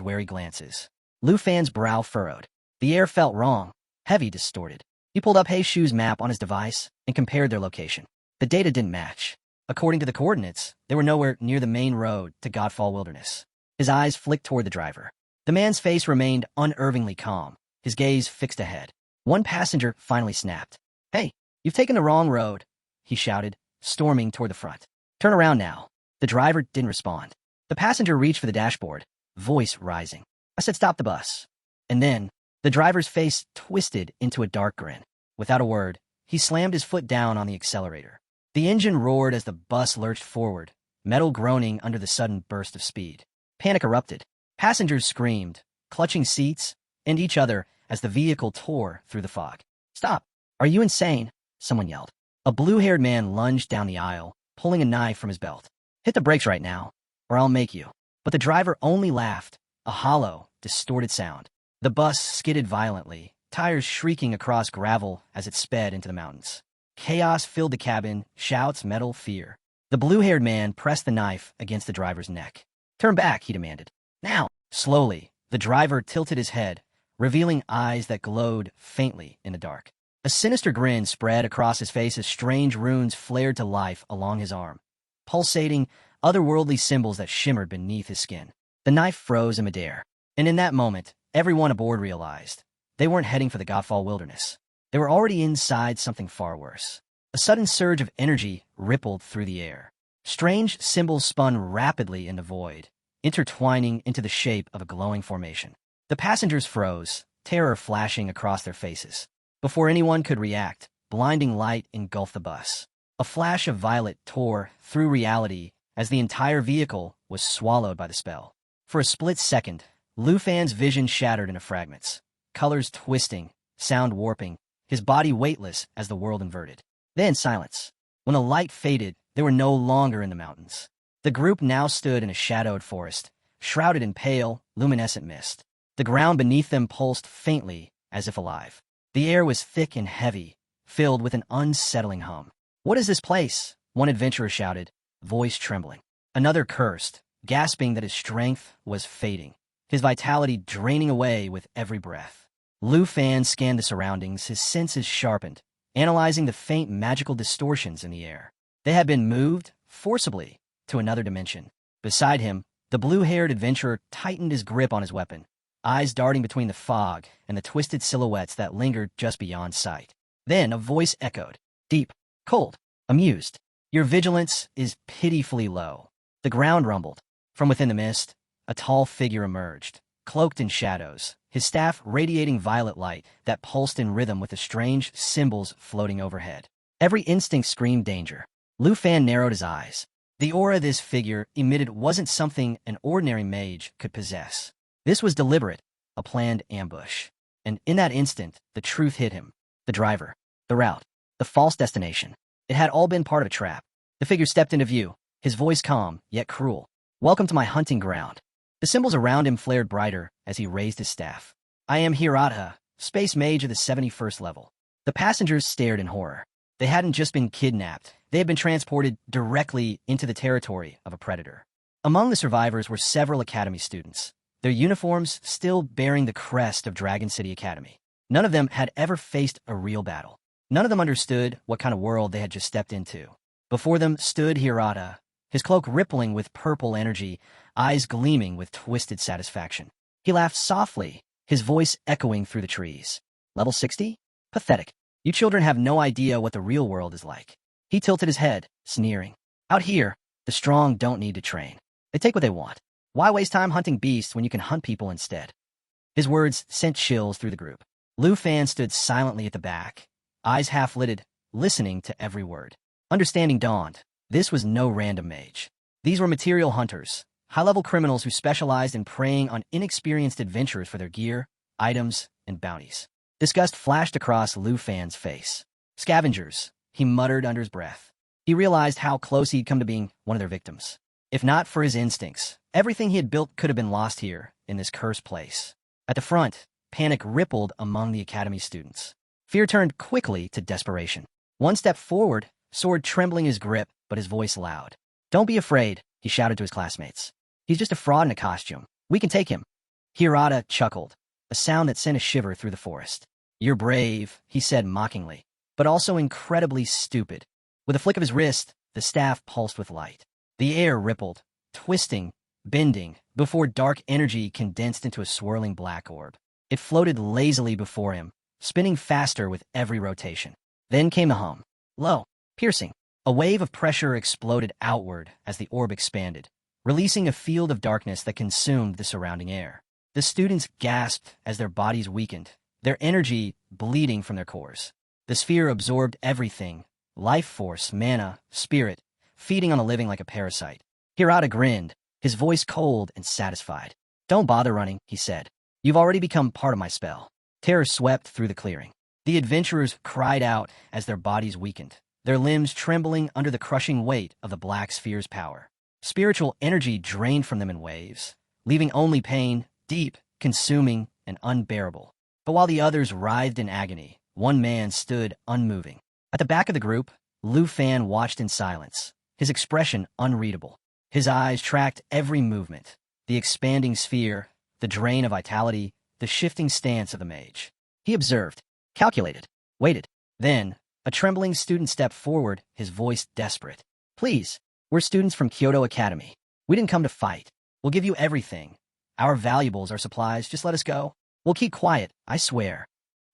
Speaker 1: wary glances. Lu Fan's brow furrowed. The air felt wrong, heavy, distorted. He pulled up Shu's map on his device and compared their location. The data didn't match. According to the coordinates, they were nowhere near the main road to Godfall Wilderness. His eyes flicked toward the driver. The man's face remained unervingly calm, his gaze fixed ahead. One passenger finally snapped. "Hey, you've taken the wrong road," he shouted, storming toward the front. "Turn around now." The driver didn't respond. The passenger reached for the dashboard, voice rising. "I said stop the bus." And then, the driver's face twisted into a dark grin. Without a word, he slammed his foot down on the accelerator. The engine roared as the bus lurched forward, metal groaning under the sudden burst of speed. Panic erupted. Passengers screamed, clutching seats and each other as the vehicle tore through the fog. "Stop! Are you insane?" someone yelled. A blue-haired man lunged down the aisle, pulling a knife from his belt. "Hit the brakes right now, or I'll make you." But the driver only laughed, a hollow, distorted sound. The bus skidded violently, tires shrieking across gravel as it sped into the mountains. Chaos filled the cabin, shouts, metal, fear. The blue-haired man pressed the knife against the driver's neck. "Turn back," he demanded. "Now!" Slowly, the driver tilted his head, revealing eyes that glowed faintly in the dark. A sinister grin spread across his face as strange runes flared to life along his arm, pulsating, otherworldly symbols that shimmered beneath his skin. The knife froze in midair, and in that moment, everyone aboard realized they weren't heading for the Godfall Wilderness. They were already inside something far worse. A sudden surge of energy rippled through the air. Strange symbols spun rapidly in the void, intertwining into the shape of a glowing formation. The passengers froze, terror flashing across their faces. Before anyone could react, blinding light engulfed the bus. A flash of violet tore through reality as the entire vehicle was swallowed by the spell. For a split second, Lu Fan's vision shattered into fragments, colors twisting, sound warping, his body weightless as the world inverted. Then silence. When the light faded, they were no longer in the mountains. The group now stood in a shadowed forest, shrouded in pale, luminescent mist. The ground beneath them pulsed faintly, as if alive. The air was thick and heavy, filled with an unsettling hum. "What is this place?" one adventurer shouted, voice trembling. Another cursed, gasping that his strength was fading, his vitality draining away with every breath. Lu Fan scanned the surroundings, his senses sharpened, analyzing the faint magical distortions in the air. They had been moved, forcibly, to another dimension. Beside him, the blue-haired adventurer tightened his grip on his weapon, eyes darting between the fog and the twisted silhouettes that lingered just beyond sight. Then a voice echoed, deep, cold, amused. "Your vigilance is pitifully low." The ground rumbled. From within the mist, a tall figure emerged, cloaked in shadows, his staff radiating violet light that pulsed in rhythm with the strange symbols floating overhead. Every instinct screamed danger. Lu Fan narrowed his eyes. The aura this figure emitted wasn't something an ordinary mage could possess. This was deliberate, a planned ambush. And in that instant, the truth hit him. The driver, the route, the false destination. It had all been part of a trap. The figure stepped into view, his voice calm, yet cruel. "Welcome to my hunting ground." The symbols around him flared brighter as he raised his staff. "I am Hirata, space mage of the 71st level." The passengers stared in horror. They hadn't just been kidnapped. They had been transported directly into the territory of a predator. Among the survivors were several academy students, their uniforms still bearing the crest of Dragon City Academy. None of them had ever faced a real battle. None of them understood what kind of world they had just stepped into. Before them stood Hirata, his cloak rippling with purple energy, eyes gleaming with twisted satisfaction. He laughed softly, his voice echoing through the trees. "Level 60? Pathetic. You children have no idea what the real world is like." He tilted his head, sneering. "Out here, the strong don't need to train. They take what they want. Why waste time hunting beasts when you can hunt people instead?" His words sent chills through the group. Lu Fan stood silently at the back, eyes half-lidded, listening to every word. Understanding dawned. This was no random mage. These were material hunters, high-level criminals who specialized in preying on inexperienced adventurers for their gear, items, and bounties. Disgust flashed across Lu Fan's face. "Scavengers," he muttered under his breath. He realized how close he'd come to being one of their victims. If not for his instincts, everything he had built could have been lost here, in this cursed place. At the front, panic rippled among the academy students. Fear turned quickly to desperation. One step forward, sword trembling his grip, but his voice loud. "Don't be afraid," he shouted to his classmates. "He's just a fraud in a costume. We can take him." Hirata chuckled, a sound that sent a shiver through the forest. "You're brave," he said mockingly, "but also incredibly stupid." With a flick of his wrist, the staff pulsed with light. The air rippled, twisting, bending, before dark energy condensed into a swirling black orb. It floated lazily before him, spinning faster with every rotation. Then came the hum. Low, piercing. A wave of pressure exploded outward as the orb expanded, releasing a field of darkness that consumed the surrounding air. The students gasped as their bodies weakened, their energy bleeding from their cores. The sphere absorbed everything, life force, mana, spirit, feeding on the living like a parasite. Hirata grinned, his voice cold and satisfied. "Don't bother running," he said. "You've already become part of my spell." Terror swept through the clearing. The adventurers cried out as their bodies weakened, their limbs trembling under the crushing weight of the black sphere's power. Spiritual energy drained from them in waves, leaving only pain, deep, consuming, and unbearable. But while the others writhed in agony, one man stood unmoving. At the back of the group, Lu Fan watched in silence, his expression unreadable. His eyes tracked every movement, the expanding sphere, the drain of vitality, the shifting stance of the mage. He observed, calculated, waited. Then, a trembling student stepped forward, his voice desperate. "Please, we're students from Kyoto Academy. We didn't come to fight. We'll give you everything. Our valuables, our supplies, just let us go. We'll keep quiet, I swear."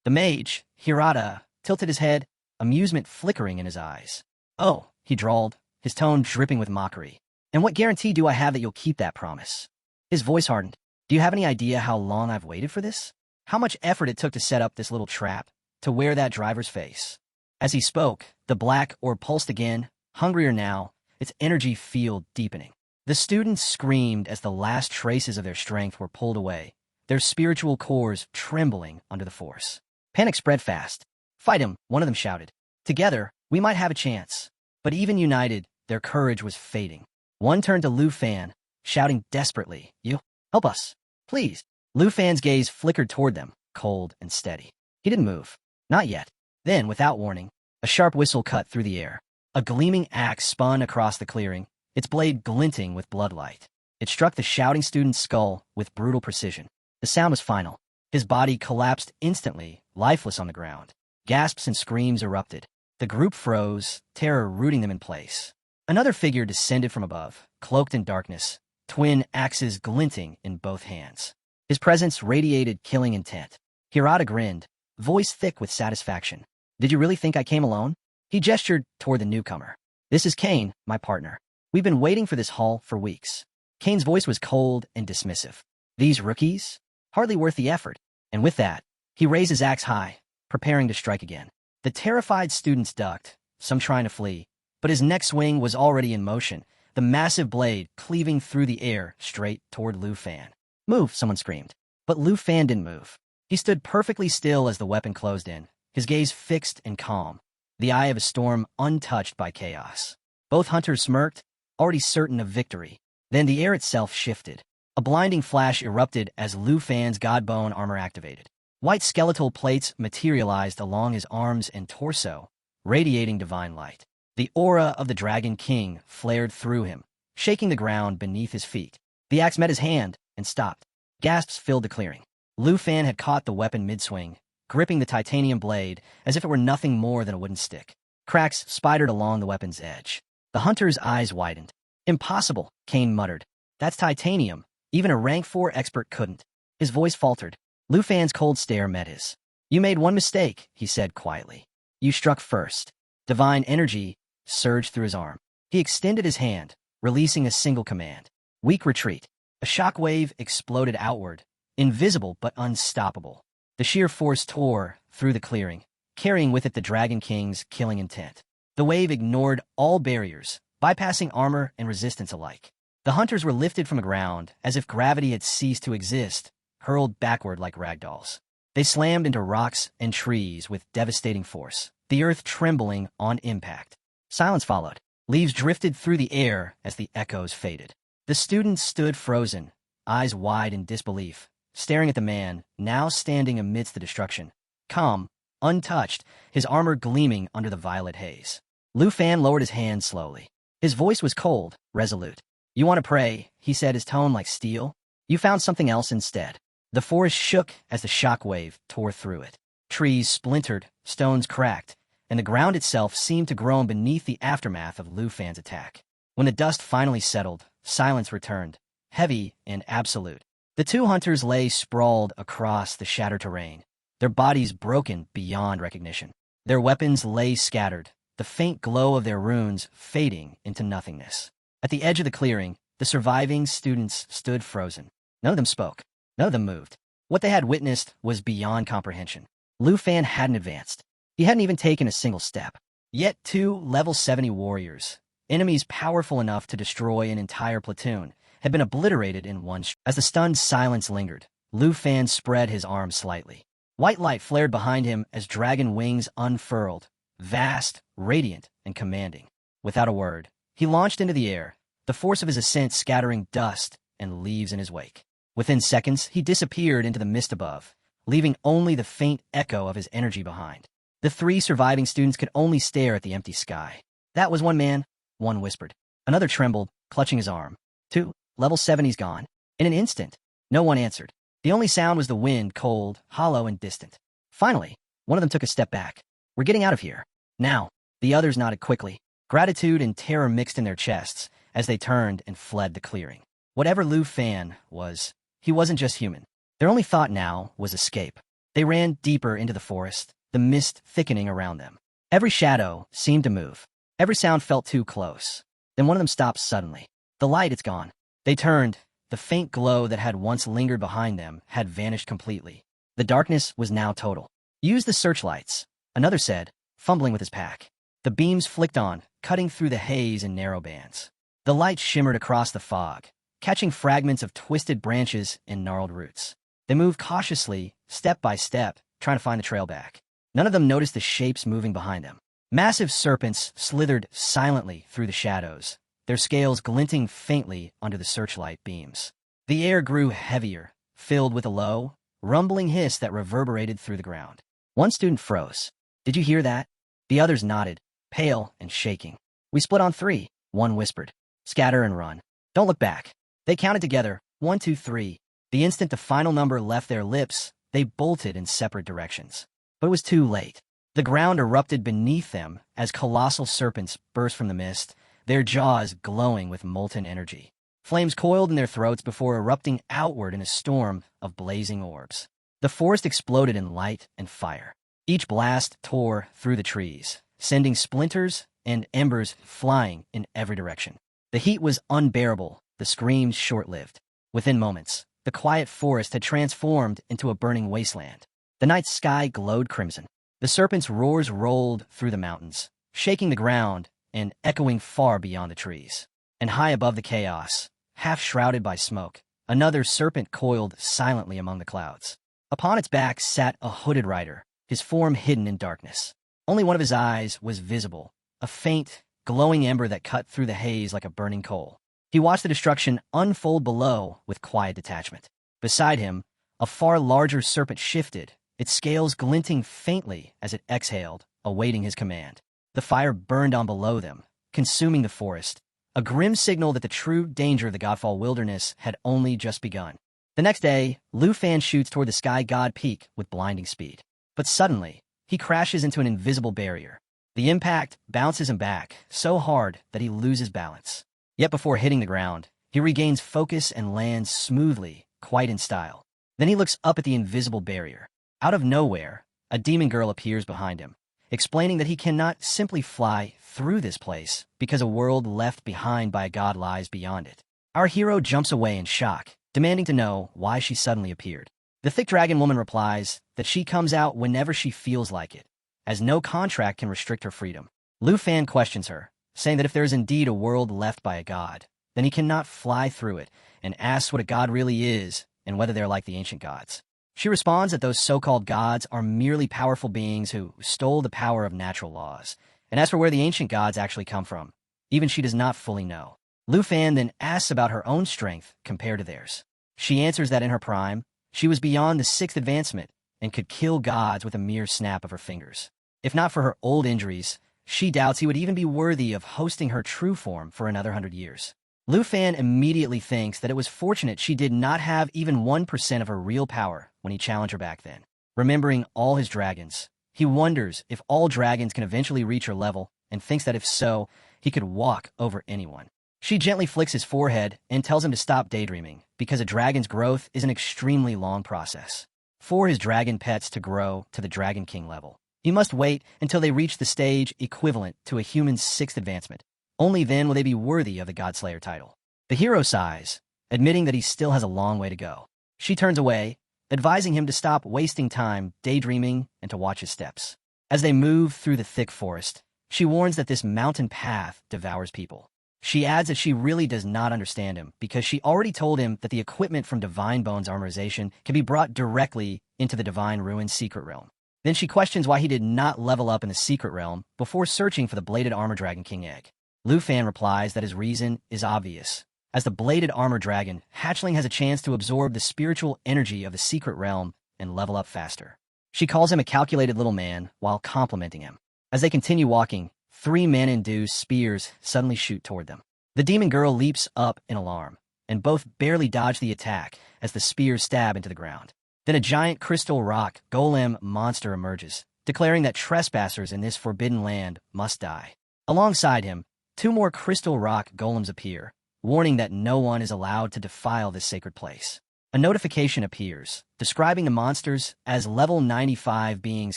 Speaker 1: The mage, Hirata, tilted his head, amusement flickering in his eyes. "Oh," he drawled, his tone dripping with mockery. "And what guarantee do I have that you'll keep that promise?" His voice hardened. "Do you have any idea how long I've waited for this? How much effort it took to set up this little trap, to wear that driver's face?" As he spoke, the black orb pulsed again, hungrier now, its energy field deepening. The students screamed as the last traces of their strength were pulled away, their spiritual cores trembling under the force. Panic spread fast. "Fight him," one of them shouted. "Together, we might have a chance." But even united, their courage was fading. One turned to Lu Fan, shouting desperately, "You, help us, please." Lu Fan's gaze flickered toward them, cold and steady. He didn't move. Not yet. Then, without warning, a sharp whistle cut through the air. A gleaming axe spun across the clearing, its blade glinting with bloodlight. It struck the shouting student's skull with brutal precision. The sound was final. His body collapsed instantly, lifeless on the ground. Gasps and screams erupted. The group froze, terror rooting them in place. Another figure descended from above, cloaked in darkness, twin axes glinting in both hands. His presence radiated killing intent. Hirata grinned, voice thick with satisfaction. "Did you really think I came alone?" He gestured toward the newcomer. "This is Kane, my partner. We've been waiting for this haul for weeks." Kane's voice was cold and dismissive. "These rookies? Hardly worth the effort." And with that, he raised his axe high, preparing to strike again. The terrified students ducked, some trying to flee, but his next swing was already in motion, the massive blade cleaving through the air straight toward Lu Fan. "Move," someone screamed. But Lu Fan didn't move. He stood perfectly still as the weapon closed in, his gaze fixed and calm, the eye of a storm untouched by chaos. Both hunters smirked, already certain of victory. Then the air itself shifted. A blinding flash erupted as Lu Fan's godbone armor activated. White skeletal plates materialized along his arms and torso, radiating divine light. The aura of the Dragon King flared through him, shaking the ground beneath his feet. The axe met his hand and stopped. Gasps filled the clearing. Lu Fan had caught the weapon mid-swing, gripping the titanium blade as if it were nothing more than a wooden stick. Cracks spidered along the weapon's edge. The hunter's eyes widened. "Impossible," Kane muttered. "That's titanium. Even a rank 4 expert couldn't." His voice faltered. Lu Fan's cold stare met his. "You made one mistake," he said quietly. "You struck first." Divine energy surged through his arm. He extended his hand, releasing a single command. "Weak retreat." A shockwave exploded outward, invisible but unstoppable. The sheer force tore through the clearing, carrying with it the Dragon King's killing intent. The wave ignored all barriers, bypassing armor and resistance alike. The hunters were lifted from the ground as if gravity had ceased to exist, hurled backward like ragdolls. They slammed into rocks and trees with devastating force, the earth trembling on impact. Silence followed. Leaves drifted through the air as the echoes faded. The students stood frozen, eyes wide in disbelief, staring at the man, now standing amidst the destruction. Calm, untouched, his armor gleaming under the violet haze. Lu Fan lowered his hand slowly. His voice was cold, resolute. "You want to pray," he said, his tone like steel. "You found something else instead." The forest shook as the shockwave tore through it. Trees splintered, stones cracked, and the ground itself seemed to groan beneath the aftermath of Lu Fan's attack. When the dust finally settled, silence returned, heavy and absolute. The two hunters lay sprawled across the shattered terrain, their bodies broken beyond recognition. Their weapons lay scattered, the faint glow of their runes fading into nothingness. At the edge of the clearing, the surviving students stood frozen. None of them spoke. None of them moved. What they had witnessed was beyond comprehension. Lu Fan hadn't advanced. He hadn't even taken a single step. Yet two level 70 warriors, enemies powerful enough to destroy an entire platoon, had been obliterated in one strike. As the stunned silence lingered, Lu Fan spread his arms slightly. White light flared behind him as dragon wings unfurled, vast, radiant, and commanding. Without a word, he launched into the air, the force of his ascent scattering dust and leaves in his wake. Within seconds, he disappeared into the mist above, leaving only the faint echo of his energy behind. The three surviving students could only stare at the empty sky. "That was one man," one whispered. Another trembled, clutching his arm. "Two, level 70's gone." In an instant, no one answered. The only sound was the wind, cold, hollow, and distant. Finally, one of them took a step back. "We're getting out of here. Now." The others nodded quickly. Gratitude and terror mixed in their chests as they turned and fled the clearing. Whatever Lu Fan was, he wasn't just human. Their only thought now was escape. They ran deeper into the forest, the mist thickening around them. Every shadow seemed to move. Every sound felt too close. Then one of them stopped suddenly. "The light, it's gone." They turned. The faint glow that had once lingered behind them had vanished completely. The darkness was now total. "Use the searchlights," another said, fumbling with his pack. The beams flicked on, cutting through the haze in narrow bands. The light shimmered across the fog, catching fragments of twisted branches and gnarled roots. They moved cautiously, step by step, trying to find the trail back. None of them noticed the shapes moving behind them. Massive serpents slithered silently through the shadows, their scales glinting faintly under the searchlight beams. The air grew heavier, filled with a low, rumbling hiss that reverberated through the ground. One student froze. "Did you hear that?" The others nodded, pale and shaking. "We split on 3, one whispered. "Scatter and run. Don't look back." They counted together, 1, 2, 3. The instant the final number left their lips, they bolted in separate directions. But it was too late. The ground erupted beneath them as colossal serpents burst from the mist, their jaws glowing with molten energy. Flames coiled in their throats before erupting outward in a storm of blazing orbs. The forest exploded in light and fire. Each blast tore through the trees, sending splinters and embers flying in every direction. The heat was unbearable, the screams short-lived. Within moments, the quiet forest had transformed into a burning wasteland. The night sky glowed crimson. The serpents' roars rolled through the mountains, shaking the ground and echoing far beyond the trees. And high above the chaos, half shrouded by smoke, another serpent coiled silently among the clouds. Upon its back sat a hooded rider, his form hidden in darkness. Only one of his eyes was visible, a faint, glowing ember that cut through the haze like a burning coal. He watched the destruction unfold below with quiet detachment. Beside him, a far larger serpent shifted, its scales glinting faintly as it exhaled, awaiting his command. The fire burned on below them, consuming the forest, a grim signal that the true danger of the Godfall wilderness had only just begun. The next day, Lu Fan shoots toward the Sky God Peak with blinding speed. But suddenly, he crashes into an invisible barrier. The impact bounces him back so hard that he loses balance. Yet before hitting the ground, he regains focus and lands smoothly, quite in style. Then he looks up at the invisible barrier. Out of nowhere, a demon girl appears behind him, explaining that he cannot simply fly through this place because a world left behind by a god lies beyond it. Our hero jumps away in shock, demanding to know why she suddenly appeared. The thick dragon woman replies that she comes out whenever she feels like it, as no contract can restrict her freedom. Lu Fan questions her, saying that if there is indeed a world left by a god, then he cannot fly through it, and asks what a god really is and whether they're like the ancient gods. She responds that those so-called gods are merely powerful beings who stole the power of natural laws, and as for where the ancient gods actually come from, even she does not fully know. Lu Fan then asks about her own strength compared to theirs. She answers that in her prime, she was beyond the 6th advancement and could kill gods with a mere snap of her fingers. If not for her old injuries, she doubts he would even be worthy of hosting her true form for another 100 years. Lu Fan immediately thinks that it was fortunate she did not have even 1% of her real power when he challenged her back then. Remembering all his dragons, he wonders if all dragons can eventually reach her level and thinks that if so, he could walk over anyone. She gently flicks his forehead and tells him to stop daydreaming because a dragon's growth is an extremely long process. For his dragon pets to grow to the Dragon King level, he must wait until they reach the stage equivalent to a human's 6th advancement. Only then will they be worthy of the Godslayer title. The hero sighs, admitting that he still has a long way to go. She turns away, advising him to stop wasting time daydreaming and to watch his steps. As they move through the thick forest, she warns that this mountain path devours people. She adds that she really does not understand him because she already told him that the equipment from Divine Bone's armorization can be brought directly into the Divine Ruin's secret realm. Then she questions why he did not level up in the secret realm before searching for the bladed armor dragon king egg. Lu Fan replies that his reason is obvious. As the bladed armor dragon, hatchling has a chance to absorb the spiritual energy of the secret realm and level up faster. She calls him a calculated little man while complimenting him. As they continue walking, 3 man-induced spears suddenly shoot toward them. The demon girl leaps up in alarm, and both barely dodge the attack as the spears stab into the ground. Then a giant crystal rock golem monster emerges, declaring that trespassers in this forbidden land must die. Alongside him, 2 more crystal rock golems appear, warning that no one is allowed to defile this sacred place. A notification appears, describing the monsters as level 95 beings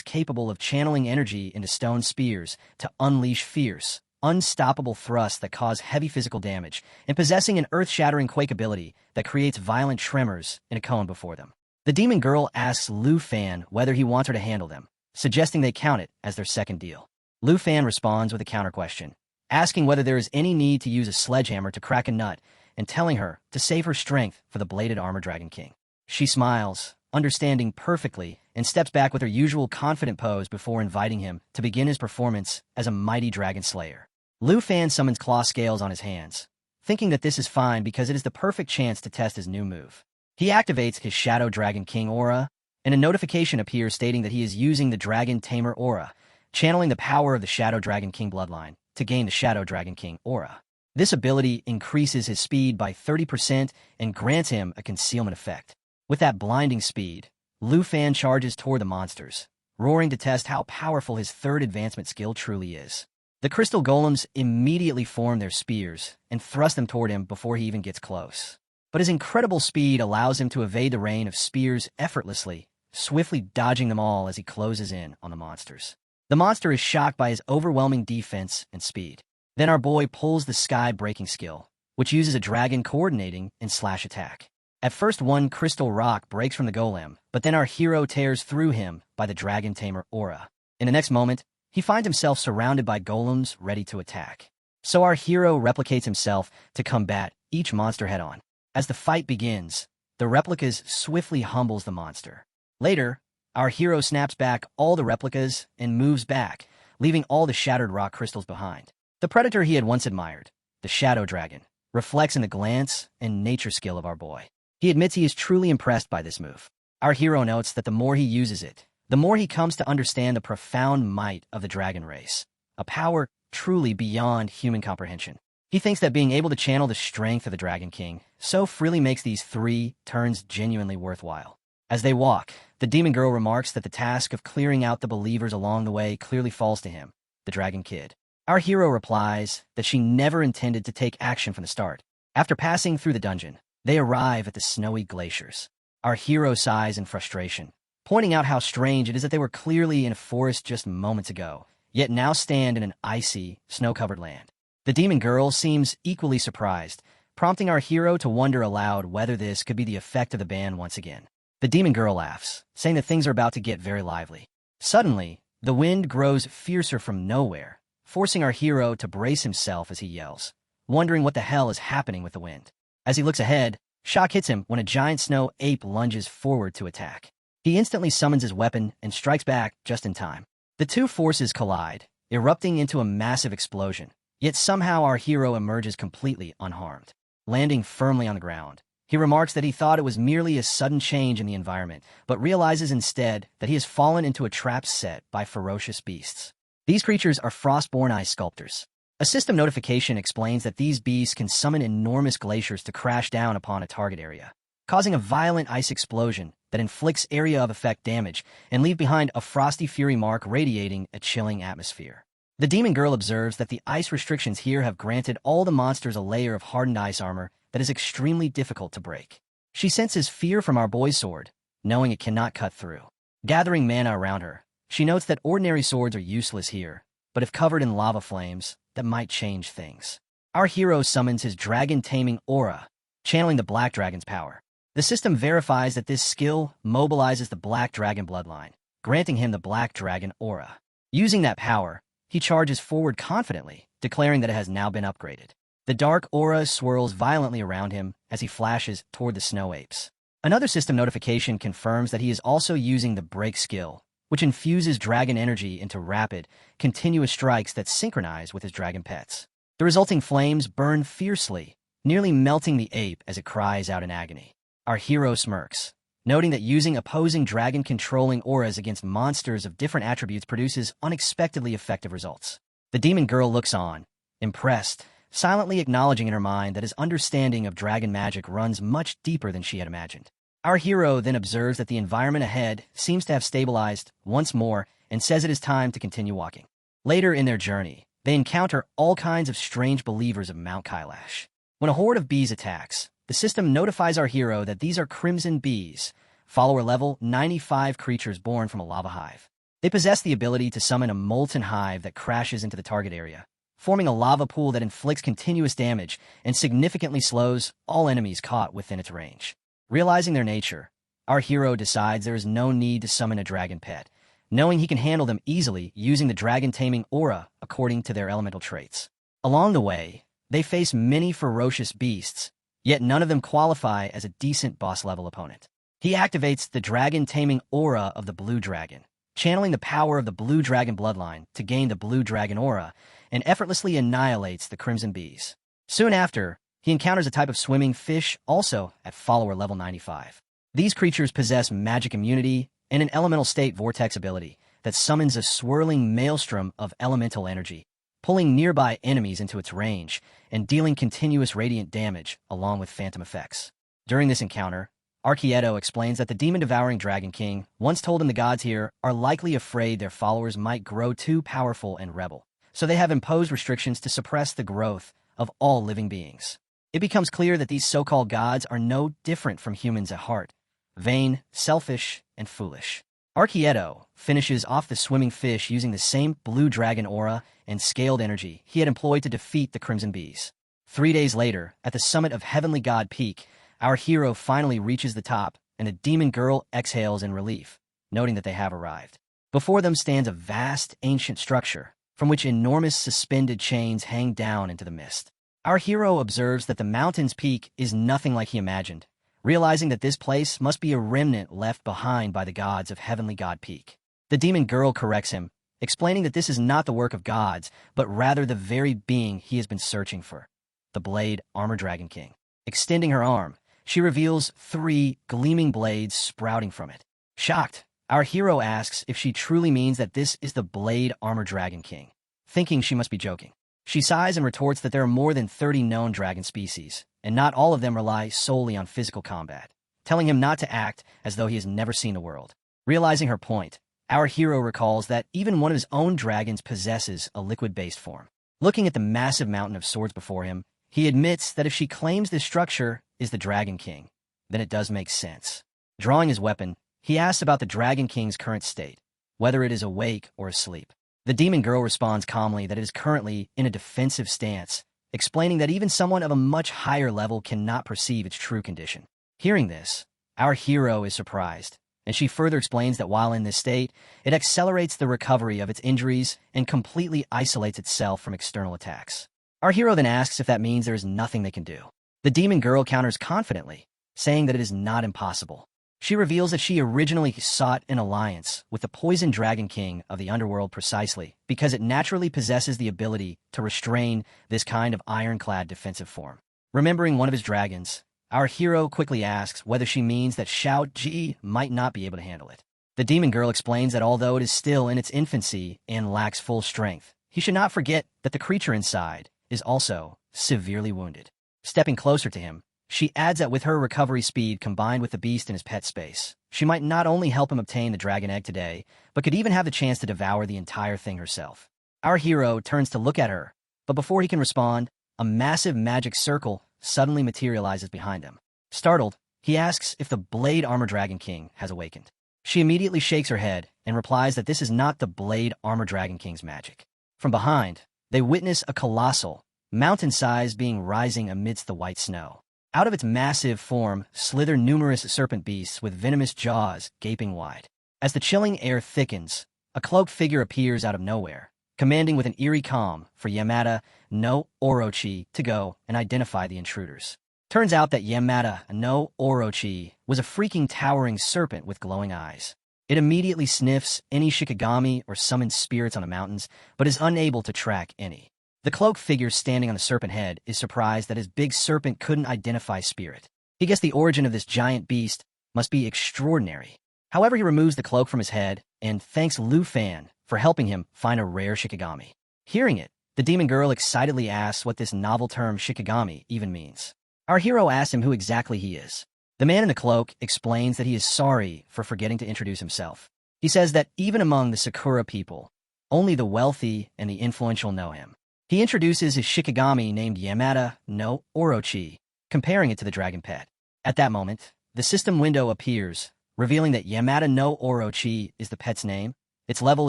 Speaker 1: capable of channeling energy into stone spears to unleash fierce, unstoppable thrusts that cause heavy physical damage, and possessing an earth-shattering quake ability that creates violent tremors in a cone before them. The demon girl asks Lu Fan whether he wants her to handle them, suggesting they count it as their second deal. Lu Fan responds with a counter-question, asking whether there is any need to use a sledgehammer to crack a nut, and telling her to save her strength for the bladed armor dragon king. She smiles, understanding perfectly, and steps back with her usual confident pose before inviting him to begin his performance as a mighty dragon slayer. Lu Fan summons claw scales on his hands, thinking that this is fine because it is the perfect chance to test his new move. He activates his Shadow Dragon King aura, and a notification appears stating that he is using the Dragon Tamer aura, channeling the power of the Shadow Dragon King bloodline to gain the Shadow Dragon King aura. This ability increases his speed by 30% and grants him a concealment effect. With that blinding speed, Lu Fan charges toward the monsters, roaring to test how powerful his third advancement skill truly is. The crystal golems immediately form their spears and thrust them toward him before he even gets close. But his incredible speed allows him to evade the rain of spears effortlessly, swiftly dodging them all as he closes in on the monsters. The monster is shocked by his overwhelming defense and speed. Then our boy pulls the sky-breaking skill, which uses a dragon coordinating and slash attack. At first, one crystal rock breaks from the golem, but then our hero tears through him by the Dragon Tamer aura. In the next moment, he finds himself surrounded by golems ready to attack. So our hero replicates himself to combat each monster head-on. As the fight begins, the replicas swiftly humbles the monster. Later, our hero snaps back all the replicas and moves back, leaving all the shattered rock crystals behind. The predator he had once admired, the Shadow Dragon, reflects in the glance and nature skill of our boy. He admits he is truly impressed by this move. Our hero notes that the more he uses it, the more he comes to understand the profound might of the dragon race, a power truly beyond human comprehension. He thinks that being able to channel the strength of the Dragon King so freely makes these 3 turns genuinely worthwhile. As they walk, the demon girl remarks that the task of clearing out the believers along the way clearly falls to him, the Dragon Kid. Our hero replies that she never intended to take action from the start. After passing through the dungeon, they arrive at the snowy glaciers. Our hero sighs in frustration, pointing out how strange it is that they were clearly in a forest just moments ago, yet now stand in an icy, snow-covered land. The demon girl seems equally surprised, prompting our hero to wonder aloud whether this could be the effect of the ban once again. The demon girl laughs, saying that things are about to get very lively. Suddenly, the wind grows fiercer from nowhere, forcing our hero to brace himself as he yells, wondering what the hell is happening with the wind. As he looks ahead, shock hits him when a giant snow ape lunges forward to attack. He instantly summons his weapon and strikes back just in time. The two forces collide, erupting into a massive explosion, yet somehow our hero emerges completely unharmed. Landing firmly on the ground, he remarks that he thought it was merely a sudden change in the environment, but realizes instead that he has fallen into a trap set by ferocious beasts. These creatures are frostborn ice sculptors. A system notification explains that these beasts can summon enormous glaciers to crash down upon a target area, causing a violent ice explosion that inflicts area of effect damage and leave behind a frosty fury mark radiating a chilling atmosphere. The demon girl observes that the ice restrictions here have granted all the monsters a layer of hardened ice armor that is extremely difficult to break. She senses fear from our boy's sword, knowing it cannot cut through. Gathering mana around her, she notes that ordinary swords are useless here, but if covered in lava flames, that might change things. Our hero summons his dragon-taming aura, channeling the Black Dragon's power. The system verifies that this skill mobilizes the Black Dragon bloodline, granting him the Black Dragon aura. Using that power, he charges forward confidently, declaring that it has now been upgraded. The dark aura swirls violently around him as he flashes toward the snow apes. Another system notification confirms that he is also using the break skill, which infuses dragon energy into rapid, continuous strikes that synchronize with his dragon pets. The resulting flames burn fiercely, nearly melting the ape as it cries out in agony. Our hero smirks, noting that using opposing dragon-controlling auras against monsters of different attributes produces unexpectedly effective results. The demon girl looks on, impressed, silently acknowledging in her mind that his understanding of dragon magic runs much deeper than she had imagined. Our hero then observes that the environment ahead seems to have stabilized once more and says it is time to continue walking. Later in their journey, they encounter all kinds of strange believers of Mount Kailash. When a horde of bees attacks, the system notifies our hero that these are Crimson Bees, follower level 95 creatures born from a lava hive. They possess the ability to summon a molten hive that crashes into the target area, forming a lava pool that inflicts continuous damage and significantly slows all enemies caught within its range. Realizing their nature, our hero decides there is no need to summon a dragon pet, knowing he can handle them easily using the dragon-taming aura according to their elemental traits. Along the way, they face many ferocious beasts, yet none of them qualify as a decent boss-level opponent. He activates the dragon-taming aura of the blue dragon, channeling the power of the blue dragon bloodline to gain the blue dragon aura, and effortlessly annihilates the crimson bees. Soon after, he encounters a type of swimming fish, also at follower level 95. These creatures possess magic immunity and an elemental state vortex ability that summons a swirling maelstrom of elemental energy, pulling nearby enemies into its range and dealing continuous radiant damage along with phantom effects. During this encounter, Archieto explains that the demon-devouring Dragon King once told him the gods here are likely afraid their followers might grow too powerful and rebel, so they have imposed restrictions to suppress the growth of all living beings. It becomes clear that these so-called gods are no different from humans at heart, vain, selfish, and foolish. Archieto finishes off the swimming fish using the same blue dragon aura and scaled energy he had employed to defeat the Crimson Bees. 3 days later, at the summit of Heavenly God Peak, our hero finally reaches the top, and the demon girl exhales in relief, noting that they have arrived. Before them stands a vast, ancient structure, from which enormous suspended chains hang down into the mist. Our hero observes that the mountain's peak is nothing like he imagined, realizing that this place must be a remnant left behind by the gods of Heavenly God Peak. The demon girl corrects him, explaining that this is not the work of gods, but rather the very being he has been searching for, the Blade Armor Dragon King. Extending her arm, she reveals 3 gleaming blades sprouting from it. Shocked, our hero asks if she truly means that this is the Blade Armor Dragon King, thinking she must be joking. She sighs and retorts that there are more than 30 known dragon species, and not all of them rely solely on physical combat, telling him not to act as though he has never seen the world. Realizing her point, our hero recalls that even one of his own dragons possesses a liquid-based form. Looking at the massive mountain of swords before him, he admits that if she claims this structure is the Dragon King, then it does make sense. Drawing his weapon, he asks about the Dragon King's current state, whether it is awake or asleep. The demon girl responds calmly that it is currently in a defensive stance, explaining that even someone of a much higher level cannot perceive its true condition. Hearing this, our hero is surprised, and she further explains that while in this state, it accelerates the recovery of its injuries and completely isolates itself from external attacks. Our hero then asks if that means there is nothing they can do. The demon girl counters confidently, saying that it is not impossible. She reveals that she originally sought an alliance with the Poison Dragon King of the underworld precisely because it naturally possesses the ability to restrain this kind of ironclad defensive form. Remembering one of his dragons, our hero quickly asks whether she means that Xiao Ji might not be able to handle it. The demon girl explains that although it is still in its infancy and lacks full strength, he should not forget that the creature inside is also severely wounded. Stepping closer to him, she adds that with her recovery speed combined with the beast in his pet space, she might not only help him obtain the dragon egg today, but could even have the chance to devour the entire thing herself. Our hero turns to look at her, but before he can respond, a massive magic circle suddenly materializes behind him. Startled, he asks if the Blade Armor Dragon King has awakened. She immediately shakes her head and replies that this is not the Blade Armor Dragon King's magic. From behind, they witness a colossal, mountain-sized being rising amidst the white snow. Out of its massive form slither numerous serpent beasts with venomous jaws gaping wide. As the chilling air thickens, a cloaked figure appears out of nowhere, commanding with an eerie calm for Yamada no Orochi to go and identify the intruders. Turns out that Yamada no Orochi was a freaking towering serpent with glowing eyes. It immediately sniffs any Shikigami or summoned spirits on the mountains, but is unable to track any. The cloaked figure standing on the serpent head is surprised that his big serpent couldn't identify spirit. He guessed the origin of this giant beast must be extraordinary. However, he removes the cloak from his head and thanks Lu Fan for helping him find a rare Shikigami. Hearing it, the demon girl excitedly asks what this novel term Shikigami even means. Our hero asks him who exactly he is. The man in the cloak explains that he is sorry for forgetting to introduce himself. He says that even among the Sakura people, only the wealthy and the influential know him. He introduces his Shikigami named Yamada no Orochi, comparing it to the dragon pet. At that moment, the system window appears, revealing that Yamada no Orochi is the pet's name. Its level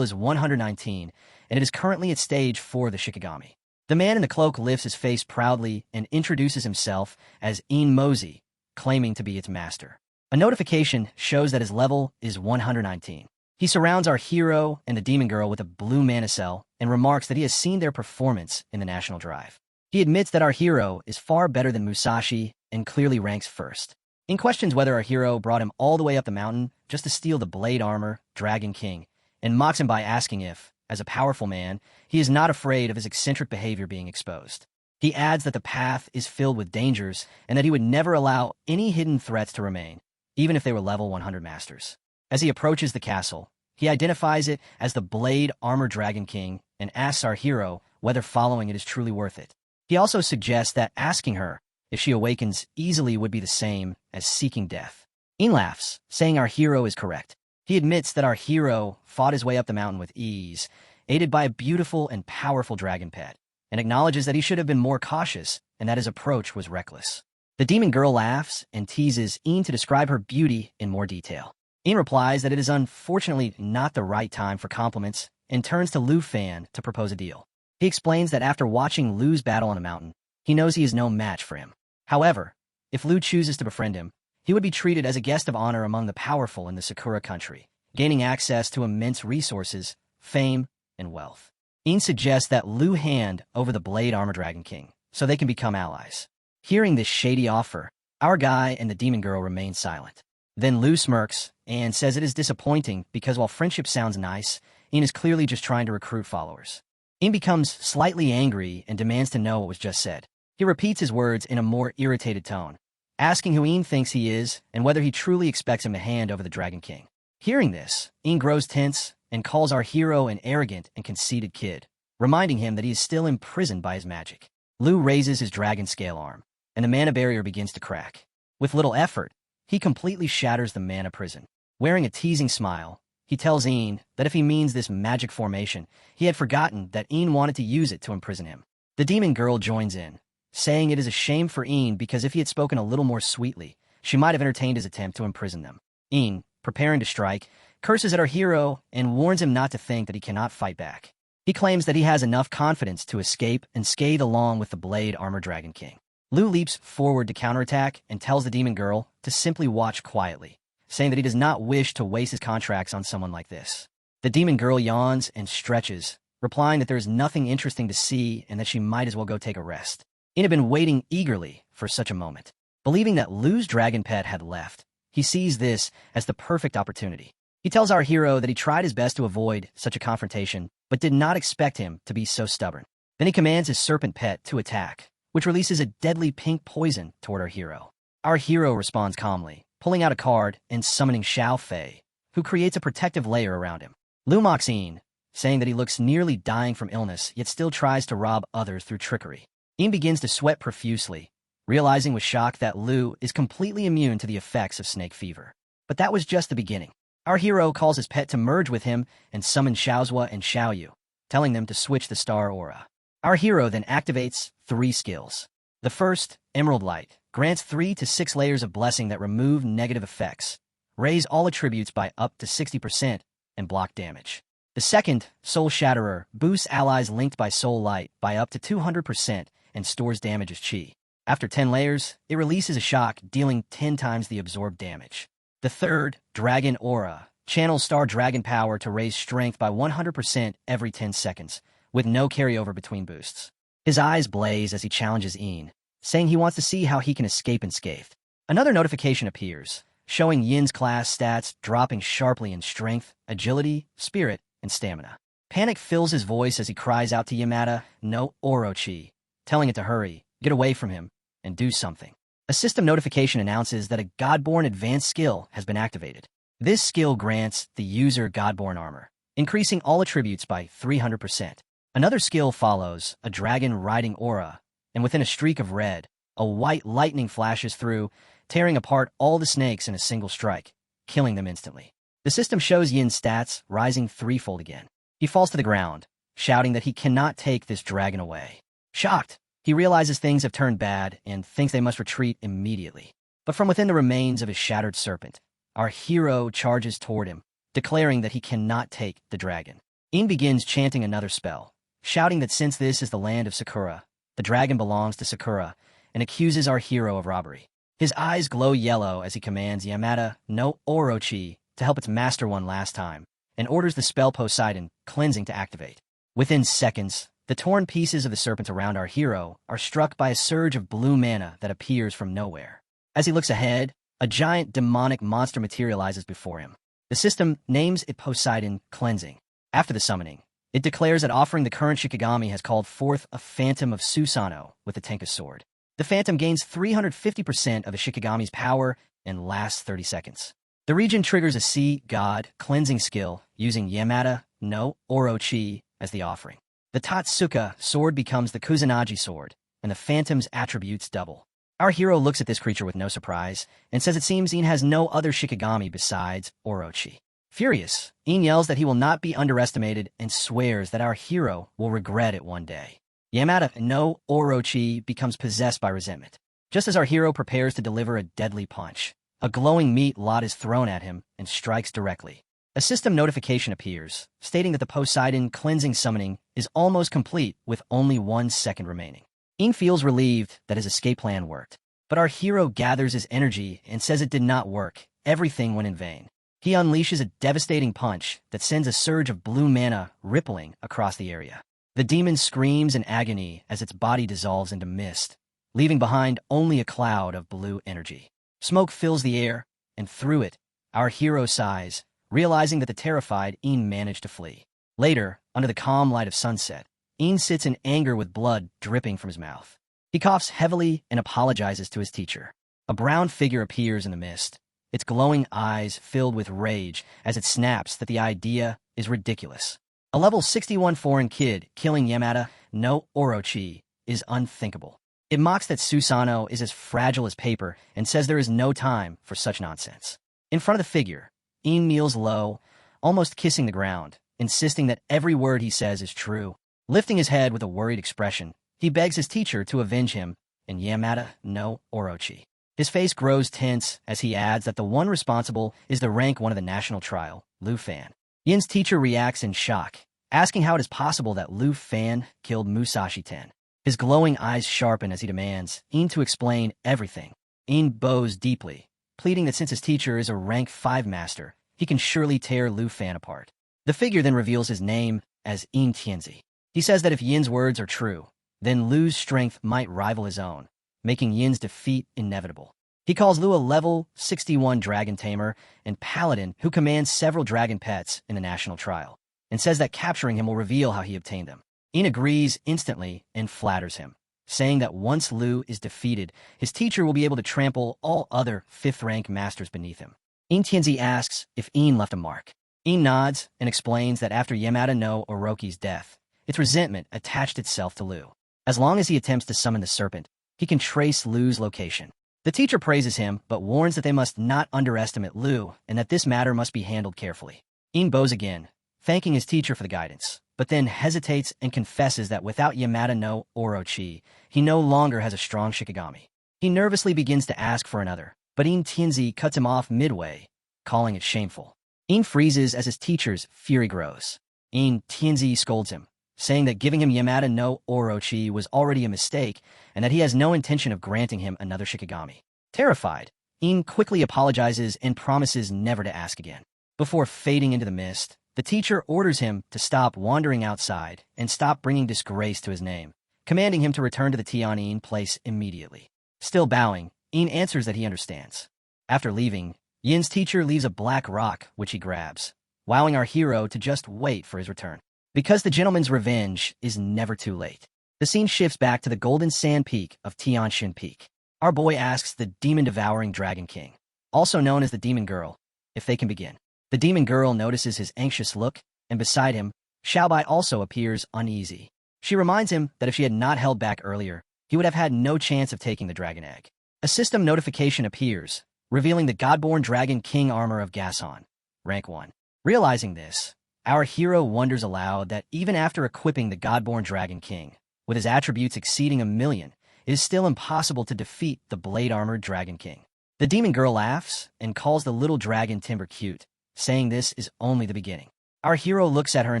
Speaker 1: is 119, and it is currently at stage 4 of the Shikigami. The man in the cloak lifts his face proudly and introduces himself as In Mozi, claiming to be its master. A notification shows that his level is 119. He surrounds our hero and the demon girl with a blue mana cell and remarks that he has seen their performance in the National Drive. He admits that our hero is far better than Musashi and clearly ranks first. In questions whether our hero brought him all the way up the mountain just to steal the blade armor, Dragon King, and mocks him by asking if, as a powerful man, he is not afraid of his eccentric behavior being exposed. He adds that the path is filled with dangers and that he would never allow any hidden threats to remain, even if they were level 100 masters. As he approaches the castle, he identifies it as the Blade Armor Dragon King and asks our hero whether following it is truly worth it. He also suggests that asking her if she awakens easily would be the same as seeking death. Ian laughs, saying our hero is correct. He admits that our hero fought his way up the mountain with ease, aided by a beautiful and powerful dragon pet, and acknowledges that he should have been more cautious and that his approach was reckless. The demon girl laughs and teases Ian to describe her beauty in more detail. Ian replies that it is unfortunately not the right time for compliments and turns to Lu Fan to propose a deal. He explains that after watching Lu's battle on a mountain, he knows he is no match for him. However, if Lu chooses to befriend him, he would be treated as a guest of honor among the powerful in the Sakura country, gaining access to immense resources, fame, and wealth. Ian suggests that Lu hand over the Blade Armor Dragon King, so they can become allies. Hearing this shady offer, our guy and the demon girl remain silent. Then Lu smirks and says it is disappointing because while friendship sounds nice, Ian is clearly just trying to recruit followers. Ian becomes slightly angry and demands to know what was just said. He repeats his words in a more irritated tone, asking who Ian thinks he is and whether he truly expects him to hand over the Dragon King. Hearing this, Ian grows tense and calls our hero an arrogant and conceited kid, reminding him that he is still imprisoned by his magic. Lu raises his dragon scale arm, and the mana barrier begins to crack. With little effort, he completely shatters the mana prison. Wearing a teasing smile, he tells Ian that if he means this magic formation, he had forgotten that Ian wanted to use it to imprison him. The demon girl joins in, saying it is a shame for Ian because if he had spoken a little more sweetly, she might have entertained his attempt to imprison them. Ian, preparing to strike, curses at our hero and warns him not to think that he cannot fight back. He claims that he has enough confidence to escape and scathe along with the Blade Armor Dragon King. Lu leaps forward to counterattack and tells the demon girl to simply watch quietly, saying that he does not wish to waste his contracts on someone like this. The demon girl yawns and stretches, replying that there is nothing interesting to see and that she might as well go take a rest. Ian had been waiting eagerly for such a moment. Believing that Lu's dragon pet had left, he sees this as the perfect opportunity. He tells our hero that he tried his best to avoid such a confrontation, but did not expect him to be so stubborn. Then he commands his serpent pet to attack, which releases a deadly pink poison toward our hero. Our hero responds calmly, pulling out a card and summoning Xiao Fei, who creates a protective layer around him. Lu mocks Ian, saying that he looks nearly dying from illness, yet still tries to rob others through trickery. Ian begins to sweat profusely, realizing with shock that Lu is completely immune to the effects of snake fever. But that was just the beginning. Our hero calls his pet to merge with him and summon Xiaozhua and Xiaoyu, telling them to switch the star aura. Our hero then activates 3 skills. The first, Emerald Light, grants 3 to 6 layers of blessing that remove negative effects, raise all attributes by up to 60%, and block damage. The second, Soul Shatterer, boosts allies linked by Soul Light by up to 200% and stores damage as chi. After 10 layers, it releases a shock, dealing 10 times the absorbed damage. The third, Dragon Aura, channels Star Dragon power to raise strength by 100% every 10 seconds, with no carryover between boosts. His eyes blaze as he challenges Ian, saying he wants to see how he can escape unscathed. Another notification appears, showing Yin's class stats dropping sharply in strength, agility, spirit, and stamina. Panic fills his voice as he cries out to Yamada, "No Orochi," telling it to hurry, get away from him, and do something. A system notification announces that a Godborn advanced skill has been activated. This skill grants the user Godborn armor, increasing all attributes by 300%. Another skill follows, a Dragon Riding Aura, and within a streak of red, a white lightning flashes through, tearing apart all the snakes in a single strike, killing them instantly. The system shows Yin's stats rising 3-fold again. He falls to the ground, shouting that he cannot take this dragon away. Shocked, he realizes things have turned bad and thinks they must retreat immediately. But from within the remains of his shattered serpent, our hero charges toward him, declaring that he cannot take the dragon. Ian begins chanting another spell, shouting that since this is the land of Sakura, the dragon belongs to Sakura, and accuses our hero of robbery. His eyes glow yellow as he commands Yamada no Orochi to help its master one last time, and orders the spell Poseidon cleansing to activate. Within seconds, the torn pieces of the serpent around our hero are struck by a surge of blue mana that appears from nowhere. As he looks ahead, a giant demonic monster materializes before him. The system names it Poseidon Cleansing. After the summoning, it declares that offering the current Shikigami has called forth a phantom of Susanoo with the Tenka sword. The phantom gains 350% of the Shikigami's power and lasts 30 seconds. The region triggers a sea god cleansing skill using Yamata no Orochi as the offering. The Tatsuka sword becomes the Kusanagi sword, and the phantom's attributes double. Our hero looks at this creature with no surprise and says it seems Iin has no other Shikigami besides Orochi. Furious, Iin yells that he will not be underestimated and swears that our hero will regret it one day. Yamata no Orochi becomes possessed by resentment. Just as our hero prepares to deliver a deadly punch, a glowing meat lot is thrown at him and strikes directly. A system notification appears, stating that the Poseidon cleansing summoning is almost complete with only 1 second remaining. Iin feels relieved that his escape plan worked, but our hero gathers his energy and says it did not work. Everything went in vain. He unleashes a devastating punch that sends a surge of blue mana rippling across the area. The demon screams in agony as its body dissolves into mist, leaving behind only a cloud of blue energy. Smoke fills the air, and through it, our hero sighs, realizing that the terrified Iin managed to flee. Later, under the calm light of sunset, Iin sits in anger with blood dripping from his mouth. He coughs heavily and apologizes to his teacher. A brown figure appears in the mist, its glowing eyes filled with rage as it snaps that the idea is ridiculous. A level 61 foreign kid killing Yamata no Orochi is unthinkable. It mocks that Susanoo is as fragile as paper and says there is no time for such nonsense. In front of the figure, Iin kneels low, almost kissing the ground, insisting that every word he says is true. Lifting his head with a worried expression, he begs his teacher to avenge him and Yamata no Orochi. His face grows tense as he adds that the one responsible is the rank 1 of the national trial, Lu Fan. Yin's teacher reacts in shock, asking how it is possible that Lu Fan killed Musashi Ten. His glowing eyes sharpen as he demands Iin to explain everything. Iin bows deeply, pleading that since his teacher is a rank 5 master, he can surely tear Lu Fan apart. The figure then reveals his name as Iin Tianzi. He says that if Yin's words are true, then Lu's strength might rival his own, making Yin's defeat inevitable. He calls Lu a level 61 dragon tamer and paladin who commands several dragon pets in the national trial, and says that capturing him will reveal how he obtained them. Iin agrees instantly and flatters him, saying that once Lu is defeated, his teacher will be able to trample all other 5th-rank masters beneath him. Iin Tianzi asks if Iin left a mark. Iin nods and explains that after Yamata no Orochi's death, its resentment attached itself to Lu. As long as he attempts to summon the serpent, he can trace Lu's location. The teacher praises him, but warns that they must not underestimate Lu and that this matter must be handled carefully. Iin bows again, thanking his teacher for the guidance, but then hesitates and confesses that without Yamata no Orochi, he no longer has a strong Shikigami. He nervously begins to ask for another, but Iin Tianzi cuts him off midway, calling it shameful. Iin freezes as his teacher's fury grows. Iin Tianzi scolds him, saying that giving him Yamata no Orochi was already a mistake and that he has no intention of granting him another Shikigami. Terrified, Iin quickly apologizes and promises never to ask again. Before fading into the mist, the teacher orders him to stop wandering outside and stop bringing disgrace to his name, commanding him to return to the Tian'in place immediately. Still bowing, Iin answers that he understands. After leaving, Yin's teacher leaves a black rock, which he grabs, wowing our hero to just wait for his return. Because the gentleman's revenge is never too late. The scene shifts back to the golden sand peak of Tianshan Peak. Our boy asks the demon-devouring Dragon King, also known as the Demon Girl, if they can begin. The Demon Girl notices his anxious look, and beside him, Xiaobai also appears uneasy. She reminds him that if she had not held back earlier, he would have had no chance of taking the dragon egg. A system notification appears, revealing the Godborn Dragon King armor of Gason, rank 1. Realizing this, our hero wonders aloud that even after equipping the Godborn Dragon King, with his attributes exceeding 1,000,000, it is still impossible to defeat the blade-armored Dragon King. The Demon Girl laughs and calls the little dragon Timber cute, saying this is only the beginning. Our hero looks at her in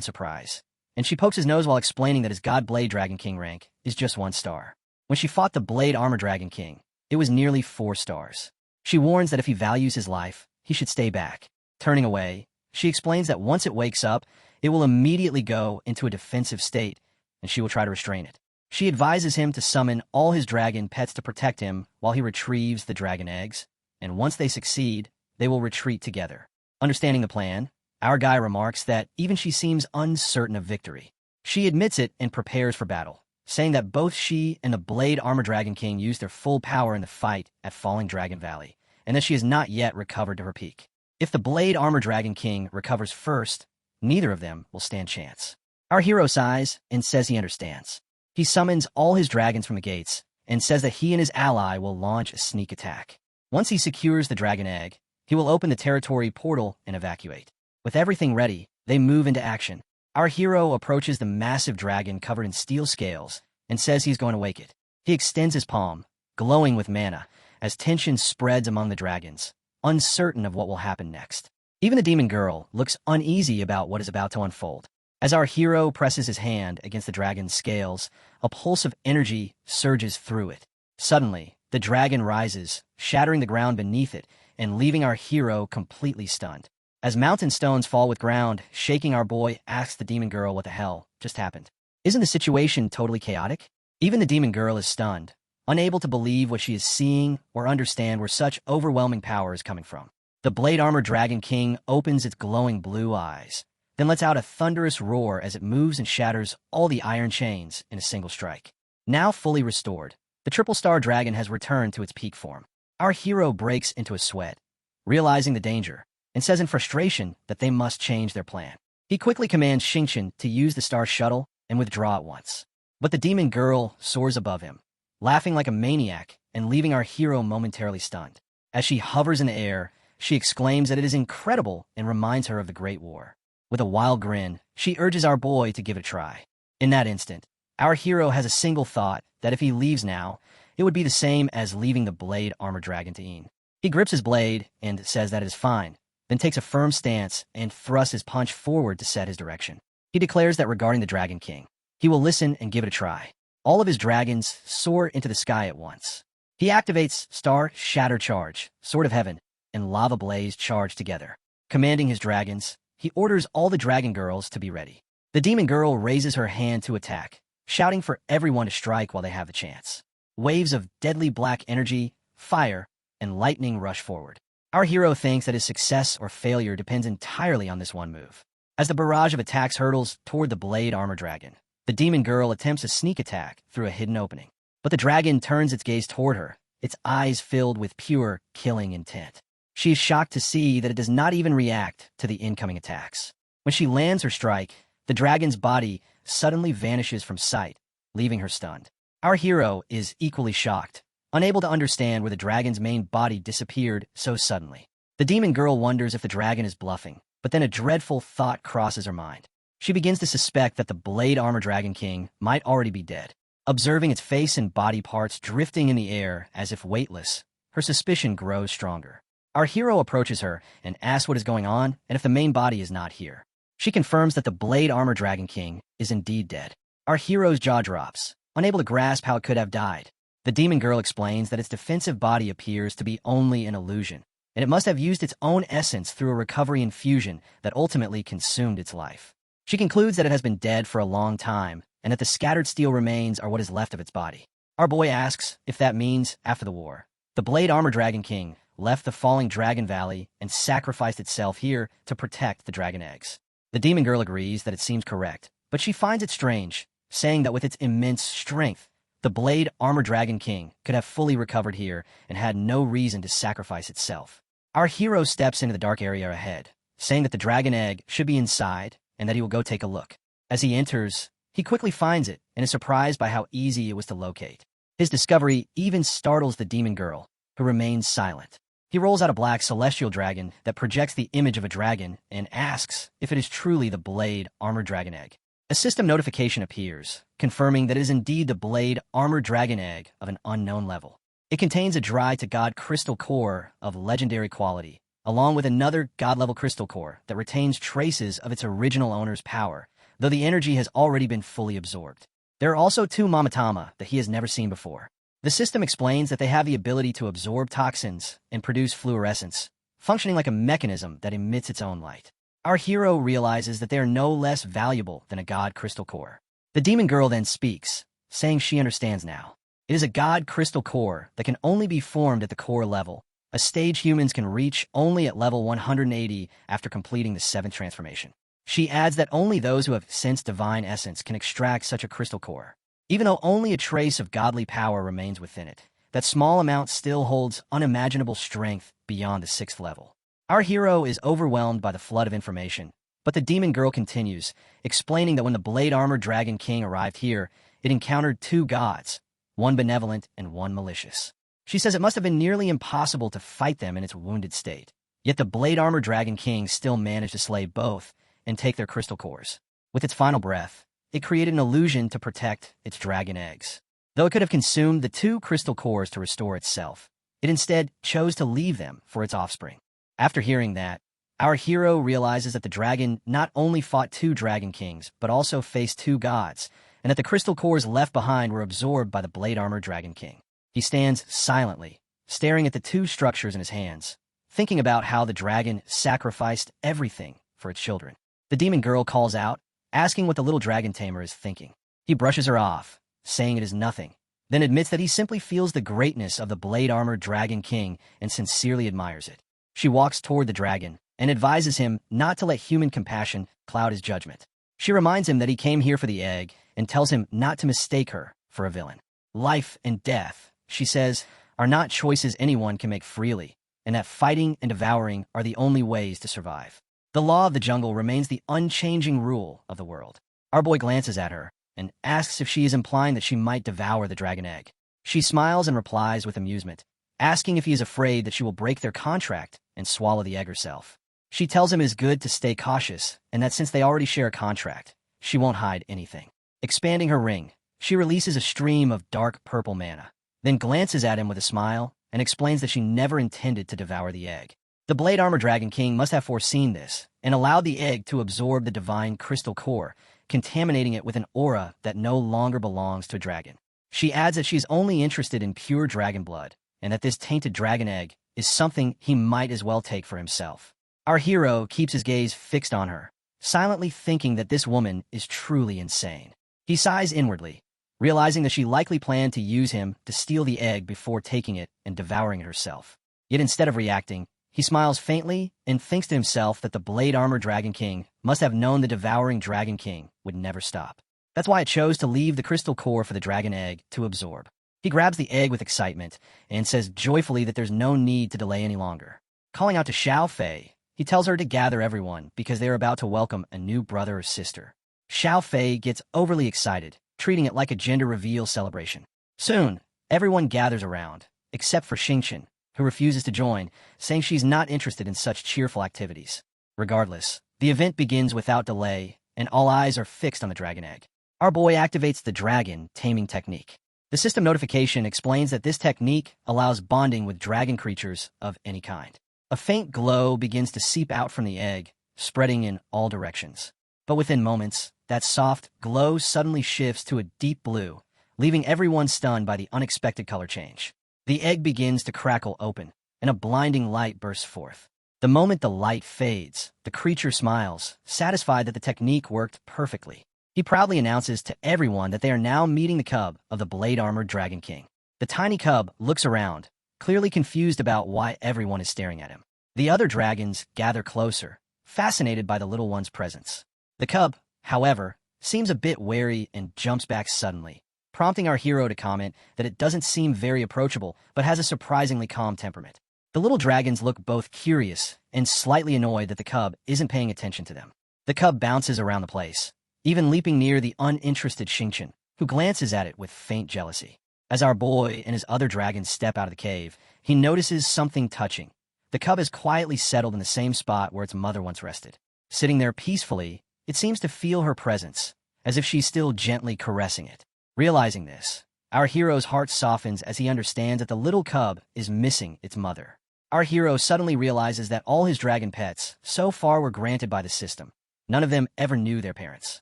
Speaker 1: surprise, and she pokes his nose while explaining that his God Blade Dragon King rank is just 1 star. When she fought the Blade Armor Dragon King, it was nearly 4 stars. She warns that if he values his life, he should stay back. Turning away, she explains that once it wakes up, it will immediately go into a defensive state, and she will try to restrain it. She advises him to summon all his dragon pets to protect him while he retrieves the dragon eggs, and once they succeed, they will retreat together. Understanding the plan, our guy remarks that even she seems uncertain of victory. She admits it and prepares for battle, saying that both she and the Blade Armor Dragon King used their full power in the fight at Falling Dragon Valley, and that she has not yet recovered to her peak. If the Blade Armor Dragon King recovers first, neither of them will stand chance. Our hero sighs and says he understands. He summons all his dragons from the gates and says that he and his ally will launch a sneak attack. Once he secures the dragon egg, he will open the territory portal and evacuate. With everything ready, they move into action. Our hero approaches the massive dragon covered in steel scales and says he's going to wake it. He extends his palm, glowing with mana, as tension spreads among the dragons, uncertain of what will happen next. Even the demon girl looks uneasy about what is about to unfold. As our hero presses his hand against the dragon's scales, a pulse of energy surges through it. Suddenly, the dragon rises, shattering the ground beneath it and leaving our hero completely stunned. As mountain stones fall with ground, shaking, our boy asks the demon girl what the hell just happened. Isn't the situation totally chaotic? Even the demon girl is stunned, unable to believe what she is seeing or understand where such overwhelming power is coming from. The Blade Armor Dragon King opens its glowing blue eyes, then lets out a thunderous roar as it moves and shatters all the iron chains in a single strike. Now fully restored, the Triple Star Dragon has returned to its peak form. Our hero breaks into a sweat, realizing the danger, and says in frustration that they must change their plan. He quickly commands Xingqian to use the Star Shuttle and withdraw at once. But the demon girl soars above him, laughing like a maniac and leaving our hero momentarily stunned. As she hovers in the air, she exclaims that it is incredible and reminds her of the Great War. With a wild grin, she urges our boy to give it a try. In that instant, our hero has a single thought that if he leaves now, it would be the same as leaving the Blade Armor Dragon to Een. He grips his blade and says that it is fine, then takes a firm stance and thrusts his punch forward to set his direction. He declares that regarding the Dragon King, he will listen and give it a try. All of his dragons soar into the sky at once. He activates Star Shatter Charge, Sword of Heaven, and Lava Blaze charge together. Commanding his dragons, he orders all the dragon girls to be ready. The demon girl raises her hand to attack, shouting for everyone to strike while they have the chance. Waves of deadly black energy, fire, and lightning rush forward. Our hero thinks that his success or failure depends entirely on this one move. As the barrage of attacks hurtles toward the Blade Armor Dragon, the demon girl attempts a sneak attack through a hidden opening. But the dragon turns its gaze toward her, its eyes filled with pure, killing intent. She is shocked to see that it does not even react to the incoming attacks. When she lands her strike, the dragon's body suddenly vanishes from sight, leaving her stunned. Our hero is equally shocked, unable to understand where the dragon's main body disappeared so suddenly. The demon girl wonders if the dragon is bluffing, but then a dreadful thought crosses her mind. She begins to suspect that the Blade Armor Dragon King might already be dead. Observing its face and body parts drifting in the air as if weightless, her suspicion grows stronger. Our hero approaches her and asks what is going on and if the main body is not here. She confirms that the Blade Armor Dragon King is indeed dead. Our hero's jaw drops, unable to grasp how it could have died. The demon girl explains that its defensive body appears to be only an illusion, and it must have used its own essence through a recovery infusion that ultimately consumed its life. She concludes that it has been dead for a long time, and that the scattered steel remains are what is left of its body. Our boy asks if that means, after the war, the Blade Armor Dragon King left the Falling Dragon Valley and sacrificed itself here to protect the dragon eggs. The demon girl agrees that it seems correct, but she finds it strange, saying that with its immense strength, the Blade Armor Dragon King could have fully recovered here and had no reason to sacrifice itself. Our hero steps into the dark area ahead, saying that the dragon egg should be inside and that he will go take a look. As he enters, he quickly finds it and is surprised by how easy it was to locate. His discovery even startles the demon girl, who remains silent. He rolls out a black celestial dragon that projects the image of a dragon and asks if it is truly the Blade Armor Dragon Egg. A system notification appears, confirming that it is indeed the Blade Armor Dragon Egg of an unknown level. It contains a dry-to-god crystal core of legendary quality, along with another god-level crystal core that retains traces of its original owner's power, though the energy has already been fully absorbed. There are also 2 Mamatama that he has never seen before. The system explains that they have the ability to absorb toxins and produce fluorescence, functioning like a mechanism that emits its own light. Our hero realizes that they are no less valuable than a god crystal core. The demon girl then speaks, saying she understands now. It is a god crystal core that can only be formed at the core level, a stage humans can reach only at level 180 after completing the 7th transformation. She adds that only those who have sensed divine essence can extract such a crystal core. Even though only a trace of godly power remains within it, that small amount still holds unimaginable strength beyond the 6th level. Our hero is overwhelmed by the flood of information, but the demon girl continues, explaining that when the Blade Armor Dragon King arrived here, it encountered 2 gods, one benevolent and one malicious. She says it must have been nearly impossible to fight them in its wounded state. Yet the Blade Armor Dragon King still managed to slay both and take their crystal cores. With its final breath, it created an illusion to protect its dragon eggs. Though it could have consumed the 2 crystal cores to restore itself, it instead chose to leave them for its offspring. After hearing that, our hero realizes that the dragon not only fought 2 dragon kings, but also faced 2 gods, and that the crystal cores left behind were absorbed by the Blade Armor Dragon King. He stands silently, staring at the 2 structures in his hands, thinking about how the dragon sacrificed everything for its children. The demon girl calls out, asking what the little dragon tamer is thinking. He brushes her off, saying it is nothing, then admits that he simply feels the greatness of the Blade Armor Dragon King and sincerely admires it. She walks toward the dragon and advises him not to let human compassion cloud his judgment. She reminds him that he came here for the egg and tells him not to mistake her for a villain. Life and death, she says, are not choices anyone can make freely, and that fighting and devouring are the only ways to survive. The law of the jungle remains the unchanging rule of the world. Our boy glances at her and asks if she is implying that she might devour the dragon egg. She smiles and replies with amusement, asking if he is afraid that she will break their contract and swallow the egg herself. She tells him it is good to stay cautious and that since they already share a contract, she won't hide anything. Expanding her ring, she releases a stream of dark purple mana, then glances at him with a smile and explains that she never intended to devour the egg. The Blade Armor Dragon King must have foreseen this and allowed the egg to absorb the divine crystal core, contaminating it with an aura that no longer belongs to a dragon. She adds that she's only interested in pure dragon blood and that this tainted dragon egg is something he might as well take for himself. Our hero keeps his gaze fixed on her, silently thinking that this woman is truly insane. He sighs inwardly, realizing that she likely planned to use him to steal the egg before taking it and devouring it herself. Yet instead of reacting, he smiles faintly and thinks to himself that the Blade Armor Dragon King must have known the devouring Dragon King would never stop. That's why it chose to leave the crystal core for the dragon egg to absorb. He grabs the egg with excitement and says joyfully that there's no need to delay any longer. Calling out to Xiao Fei, he tells her to gather everyone because they are about to welcome a new brother or sister. Xiao Fei gets overly excited, treating it like a gender reveal celebration. Soon, everyone gathers around, except for Xingqian, who refuses to join, saying she's not interested in such cheerful activities. Regardless, the event begins without delay, and all eyes are fixed on the dragon egg. Our boy activates the dragon taming technique. The system notification explains that this technique allows bonding with dragon creatures of any kind. A faint glow begins to seep out from the egg, spreading in all directions. But within moments, that soft glow suddenly shifts to a deep blue, leaving everyone stunned by the unexpected color change. The egg begins to crackle open, and a blinding light bursts forth. The moment the light fades, the creature smiles, satisfied that the technique worked perfectly. He proudly announces to everyone that they are now meeting the cub of the Blade Armor Dragon King. The tiny cub looks around, clearly confused about why everyone is staring at him. The other dragons gather closer, fascinated by the little one's presence. The cub, however, seems a bit wary and jumps back suddenly, prompting our hero to comment that it doesn't seem very approachable, but has a surprisingly calm temperament. The little dragons look both curious and slightly annoyed that the cub isn't paying attention to them. The cub bounces around the place, even leaping near the uninterested Xingqian, who glances at it with faint jealousy. As our boy and his other dragons step out of the cave, he notices something touching. The cub is quietly settled in the same spot where its mother once rested. Sitting there peacefully, it seems to feel her presence, as if she's still gently caressing it. Realizing this, our hero's heart softens as he understands that the little cub is missing its mother. Our hero suddenly realizes that all his dragon pets so far were granted by the system. None of them ever knew their parents.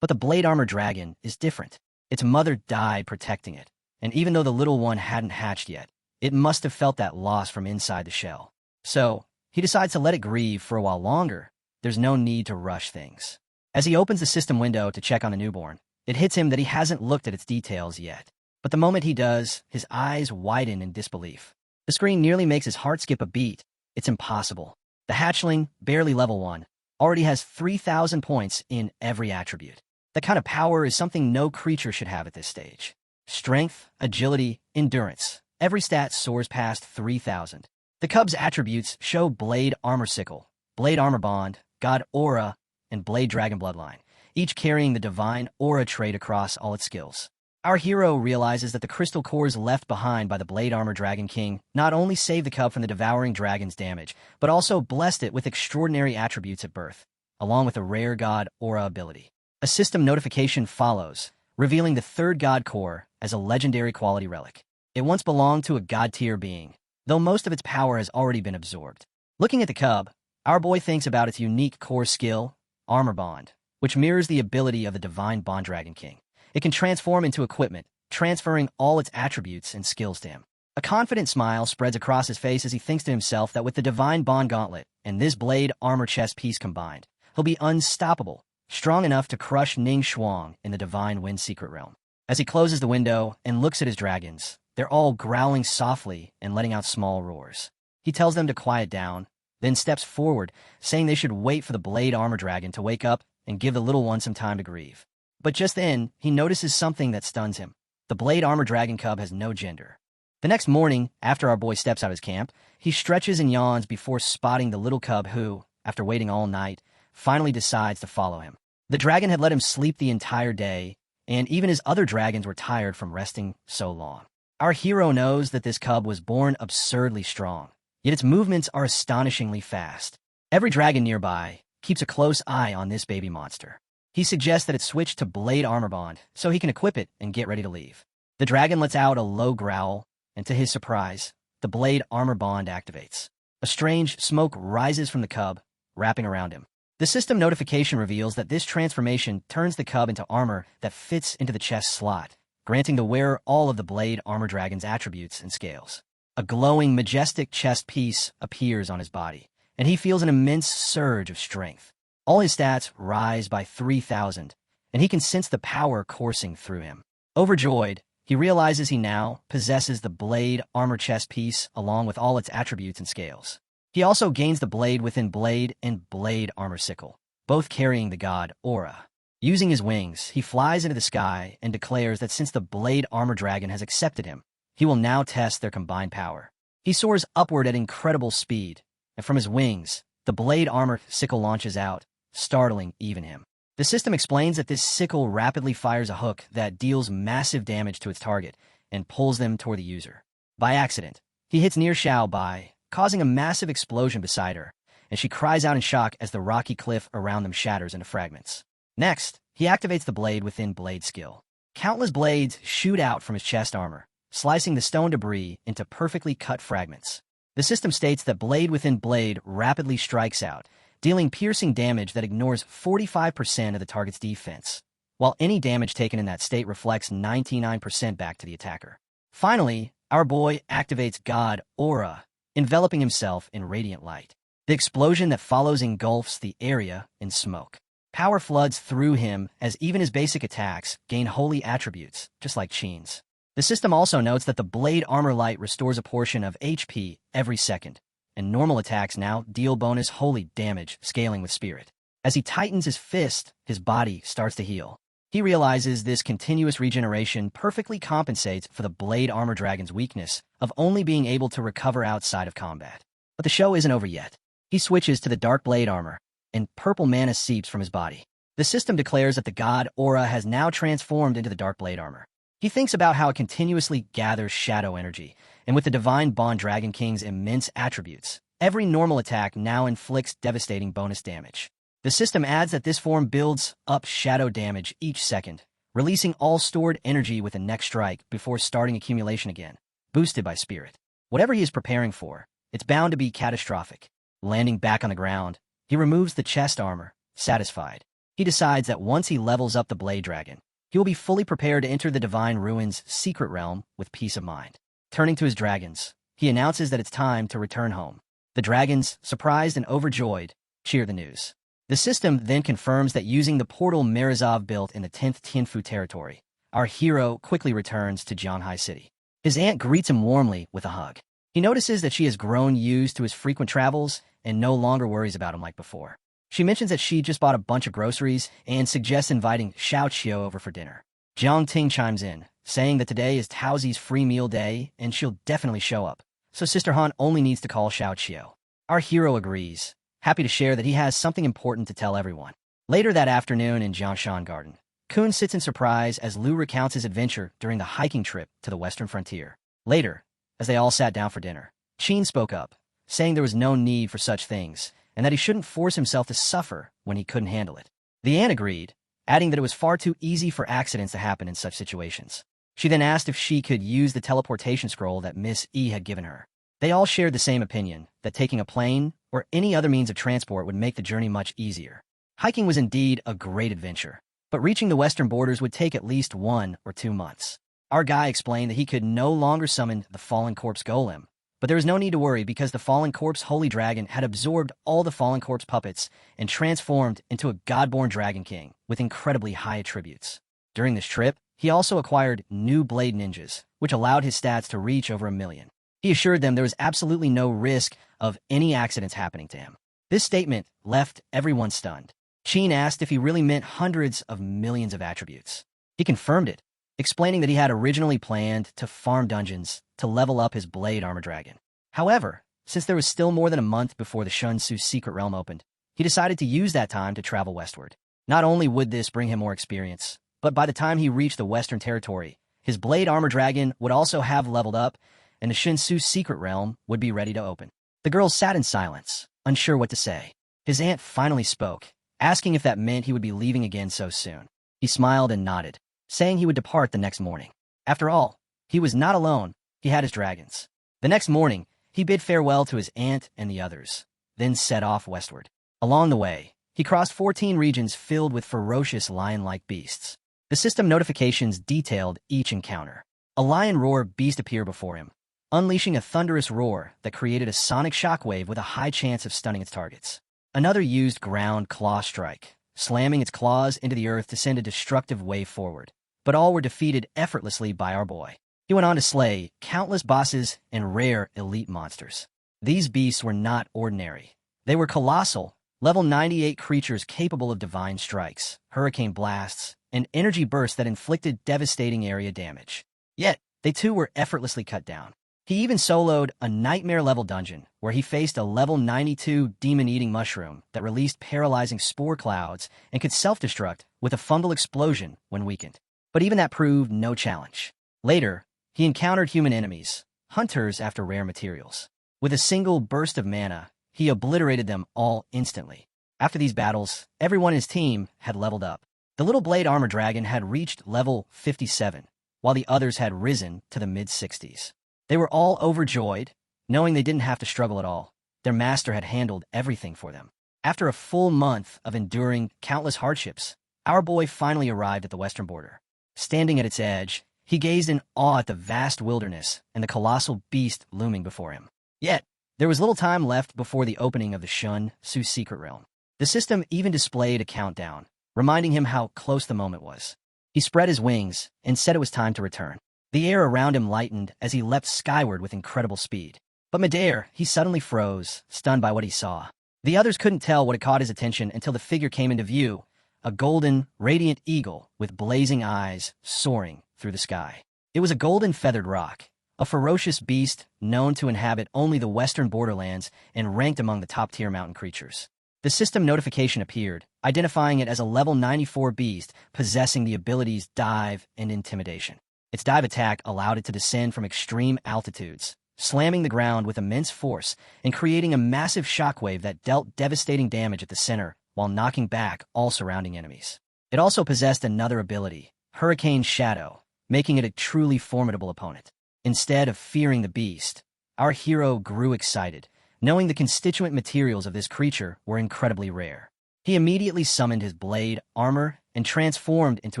Speaker 1: But the Blade Armor Dragon is different. Its mother died protecting it, and even though the little one hadn't hatched yet, it must have felt that loss from inside the shell. So, he decides to let it grieve for a while longer. There's no need to rush things. As he opens the system window to check on the newborn, it hits him that he hasn't looked at its details yet. But the moment he does, his eyes widen in disbelief. The screen nearly makes his heart skip a beat. It's impossible. The hatchling, barely level 1, already has 3,000 points in every attribute. That kind of power is something no creature should have at this stage. Strength, agility, endurance. Every stat soars past 3,000. The cub's attributes show Blade Armor Sickle, Blade Armor Bond, God Aura, and Blade Dragon Bloodline, each carrying the Divine Aura trait across all its skills. Our hero realizes that the crystal cores left behind by the Blade Armor Dragon King not only saved the cub from the devouring dragon's damage, but also blessed it with extraordinary attributes at birth, along with a rare God Aura ability. A system notification follows, revealing the third God Core as a legendary quality relic. It once belonged to a God-tier being, though most of its power has already been absorbed. Looking at the cub, our boy thinks about its unique core skill, Armor Bond, which mirrors the ability of the Divine Bond Dragon King. It can transform into equipment, transferring all its attributes and skills to him. A confident smile spreads across his face as he thinks to himself that with the Divine Bond Gauntlet and this Blade Armor chest piece combined, he'll be unstoppable, strong enough to crush Ning Shuang in the Divine Wind Secret Realm. As he closes the window and looks at his dragons, they're all growling softly and letting out small roars. He tells them to quiet down, then steps forward, saying they should wait for the Blade Armor Dragon to wake up and give the little one some time to grieve. But just then, he notices something that stuns him. The Blade Armor Dragon cub has no gender. The next morning, after our boy steps out of his camp, he stretches and yawns before spotting the little cub who, after waiting all night, finally decides to follow him. The dragon had let him sleep the entire day, and even his other dragons were tired from resting so long. Our hero knows that this cub was born absurdly strong, yet its movements are astonishingly fast. Every dragon nearby keeps a close eye on this baby monster. He suggests that it switch to Blade Armor Bond so he can equip it and get ready to leave. The dragon lets out a low growl, and to his surprise, the Blade Armor Bond activates. A strange smoke rises from the cub, wrapping around him. The system notification reveals that this transformation turns the cub into armor that fits into the chest slot, granting the wearer all of the Blade Armor Dragon's attributes and scales. A glowing, majestic chest piece appears on his body, and he feels an immense surge of strength. All his stats rise by 3,000, and he can sense the power coursing through him. Overjoyed, he realizes he now possesses the Blade Armor chest piece along with all its attributes and scales. He also gains the Blade within Blade and Blade Armor Sickle, both carrying the God Aura. Using his wings, he flies into the sky and declares that since the Blade Armor Dragon has accepted him, he will now test their combined power. He soars upward at incredible speed, and from his wings, the Blade Armor Sickle launches out, startling even him. The system explains that this sickle rapidly fires a hook that deals massive damage to its target and pulls them toward the user. By accident, he hits near Xiao Bai, causing a massive explosion beside her, and she cries out in shock as the rocky cliff around them shatters into fragments. Next, he activates the Blade within Blade skill. Countless blades shoot out from his chest armor, slicing the stone debris into perfectly cut fragments. The system states that Blade within Blade rapidly strikes out, dealing piercing damage that ignores 45% of the target's defense, while any damage taken in that state reflects 99% back to the attacker. Finally, our boy activates God Aura, enveloping himself in radiant light. The explosion that follows engulfs the area in smoke. Power floods through him as even his basic attacks gain holy attributes, just like Qin's. The system also notes that the Blade Armor Light restores a portion of HP every second, and normal attacks now deal bonus holy damage, scaling with spirit. As he tightens his fist, his body starts to heal. He realizes this continuous regeneration perfectly compensates for the Blade Armor Dragon's weakness of only being able to recover outside of combat. But the show isn't over yet. He switches to the Dark Blade Armor, and purple mana seeps from his body. The system declares that the God Aura has now transformed into the Dark Blade Armor. He thinks about how it continuously gathers shadow energy, and with the Divine Bond Dragon King's immense attributes, every normal attack now inflicts devastating bonus damage. The system adds that this form builds up shadow damage each second, releasing all stored energy with the next strike before starting accumulation again, boosted by spirit. Whatever he is preparing for, it's bound to be catastrophic. Landing back on the ground, he removes the chest armor, satisfied. He decides that once he levels up the Blade Dragon, he will be fully prepared to enter the Divine Ruins secret realm with peace of mind. Turning to his dragons, he announces that it's time to return home. The dragons, surprised and overjoyed, cheer the news. The system then confirms that using the portal Marizov built in the 10th Tianfu territory, our hero quickly returns to Jianhai City. His aunt greets him warmly with a hug. He notices that she has grown used to his frequent travels and no longer worries about him like before. She mentions that she just bought a bunch of groceries and suggests inviting Xiao Qiu over for dinner. Jiang Ting chimes in, saying that today is Taozi's free meal day and she'll definitely show up, so Sister Han only needs to call Xiao Qiu. Our hero agrees, happy to share that he has something important to tell everyone. Later that afternoon in Jiangshan Garden, Kun sits in surprise as Lu recounts his adventure during the hiking trip to the western frontier. Later, as they all sat down for dinner, Qin spoke up, saying there was no need for such things, and that he shouldn't force himself to suffer when he couldn't handle it. The aunt agreed, adding that it was far too easy for accidents to happen in such situations. She then asked if she could use the teleportation scroll that Miss E had given her. They all shared the same opinion, that taking a plane or any other means of transport would make the journey much easier. Hiking was indeed a great adventure, but reaching the western borders would take at least 1 or 2 months. Our guy explained that he could no longer summon the Fallen Corpse Golem, but there was no need to worry because the Fallen Corpse Holy Dragon had absorbed all the Fallen Corpse puppets and transformed into a godborn Dragon King with incredibly high attributes. During this trip, he also acquired new Blade Ninjas, which allowed his stats to reach over 1 million. He assured them there was absolutely no risk of any accidents happening to him. This statement left everyone stunned. Qin asked if he really meant hundreds of millions of attributes. He confirmed it, explaining that he had originally planned to farm dungeons to level up his Blade Armor Dragon. However, since there was still more than a month before the Shun Tzu Secret Realm opened, he decided to use that time to travel westward. Not only would this bring him more experience, but by the time he reached the Western Territory, his Blade Armor Dragon would also have leveled up, and the Shun Tzu Secret Realm would be ready to open. The girls sat in silence, unsure what to say. His aunt finally spoke, asking if that meant he would be leaving again so soon. He smiled and nodded, saying he would depart the next morning. After all, he was not alone, he had his dragons. The next morning, he bid farewell to his aunt and the others, then set off westward. Along the way, he crossed 14 regions filled with ferocious lion-like beasts. The system notifications detailed each encounter. A lion roar beast appeared before him, unleashing a thunderous roar that created a sonic shockwave with a high chance of stunning its targets. Another used ground claw strike, slamming its claws into the earth to send a destructive wave forward. But all were defeated effortlessly by our boy. He went on to slay countless bosses and rare elite monsters. These beasts were not ordinary. They were colossal, level 98 creatures capable of divine strikes, hurricane blasts, and energy bursts that inflicted devastating area damage. Yet, they too were effortlessly cut down. He even soloed a nightmare-level dungeon where he faced a level 92 demon-eating mushroom that released paralyzing spore clouds and could self-destruct with a fungal explosion when weakened. But even that proved no challenge. Later, he encountered human enemies, hunters after rare materials. With a single burst of mana, he obliterated them all instantly. After these battles, everyone in his team had leveled up. The little Blade Armor Dragon had reached level 57, while the others had risen to the mid-60s. They were all overjoyed, knowing they didn't have to struggle at all. Their master had handled everything for them. After a full month of enduring countless hardships, our boy finally arrived at the western border. Standing at its edge, he gazed in awe at the vast wilderness and the colossal beast looming before him. Yet, there was little time left before the opening of the Shun Tzu Secret Realm. The system even displayed a countdown, reminding him how close the moment was. He spread his wings and said it was time to return. The air around him lightened as he leapt skyward with incredible speed. But midair, he suddenly froze, stunned by what he saw. The others couldn't tell what had caught his attention until the figure came into view, a golden, radiant eagle with blazing eyes soaring through the sky. It was a golden feathered roc, a ferocious beast known to inhabit only the western borderlands and ranked among the top-tier mountain creatures. The system notification appeared, identifying it as a level 94 beast possessing the abilities Dive and Intimidation. Its dive attack allowed it to descend from extreme altitudes, slamming the ground with immense force and creating a massive shockwave that dealt devastating damage at the center while knocking back all surrounding enemies. It also possessed another ability, Hurricane Shadow, making it a truly formidable opponent. Instead of fearing the beast, our hero grew excited, knowing the constituent materials of this creature were incredibly rare. He immediately summoned his blade armor and transformed into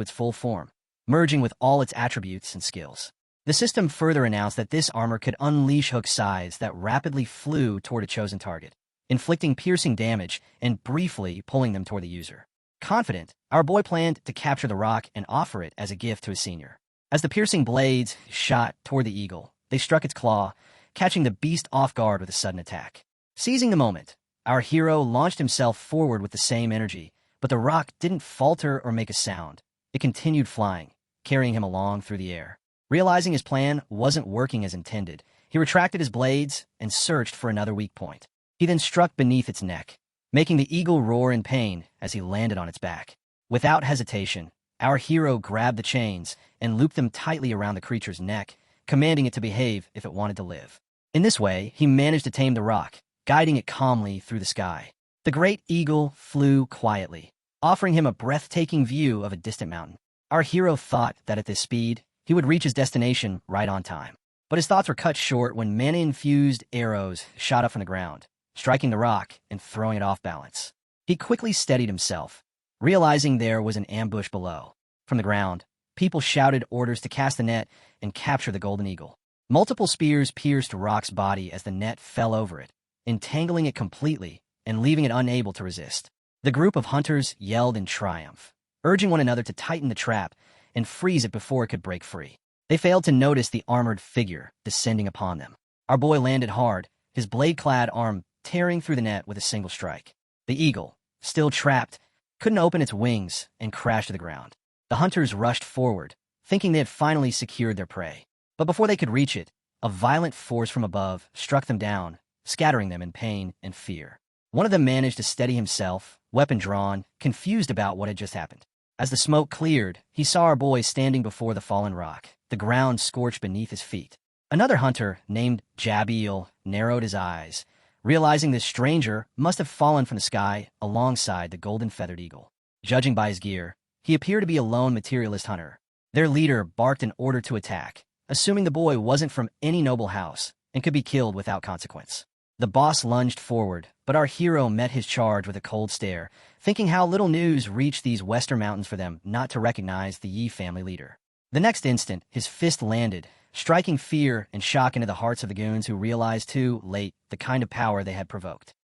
Speaker 1: its full form, merging with all its attributes and skills. The system further announced that this armor could unleash hook sides that rapidly flew toward a chosen target, inflicting piercing damage and briefly pulling them toward the user. Confident, our boy planned to capture the roc and offer it as a gift to his senior. As the piercing blades shot toward the eagle, they struck its claw, catching the beast off guard with a sudden attack. Seizing the moment, our hero launched himself forward with the same energy, but the rock didn't falter or make a sound. It continued flying, carrying him along through the air. Realizing his plan wasn't working as intended, he retracted his blades and searched for another weak point. He then struck beneath its neck, making the eagle roar in pain as he landed on its back. Without hesitation, our hero grabbed the chains and looped them tightly around the creature's neck, commanding it to behave if it wanted to live. In this way, he managed to tame the rock, guiding it calmly through the sky. The great eagle flew quietly, offering him a breathtaking view of a distant mountain. Our hero thought that at this speed, he would reach his destination right on time. But his thoughts were cut short when mana-infused arrows shot up from the ground, striking the rock and throwing it off balance. He quickly steadied himself, realizing there was an ambush below. From the ground, people shouted orders to cast the net and capture the golden eagle. Multiple spears pierced Rock's body as the net fell over it, entangling it completely and leaving it unable to resist. The group of hunters yelled in triumph, urging one another to tighten the trap and freeze it before it could break free. They failed to notice the armored figure descending upon them. Our boy landed hard, his blade-clad arm tearing through the net with a single strike. The eagle, still trapped, couldn't open its wings and crashed to the ground. The hunters rushed forward, thinking they had finally secured their prey. But before they could reach it, a violent force from above struck them down, scattering them in pain and fear. One of them managed to steady himself, weapon drawn, confused about what had just happened. As the smoke cleared, he saw our boy standing before the fallen rock, the ground scorched beneath his feet. Another hunter, named Jabil, narrowed his eyes, realizing this stranger must have fallen from the sky alongside the golden-feathered eagle. Judging by his gear, he appeared to be a lone materialist hunter. Their leader barked an order to attack, assuming the boy wasn't from any noble house and could be killed without consequence. The boss lunged forward, but our hero met his charge with a cold stare, thinking how little news reached these western mountains for them not to recognize the Yi family leader. The next instant, his fist landed, striking fear and shock into the hearts of the goons who realized too late the kind of power they had provoked.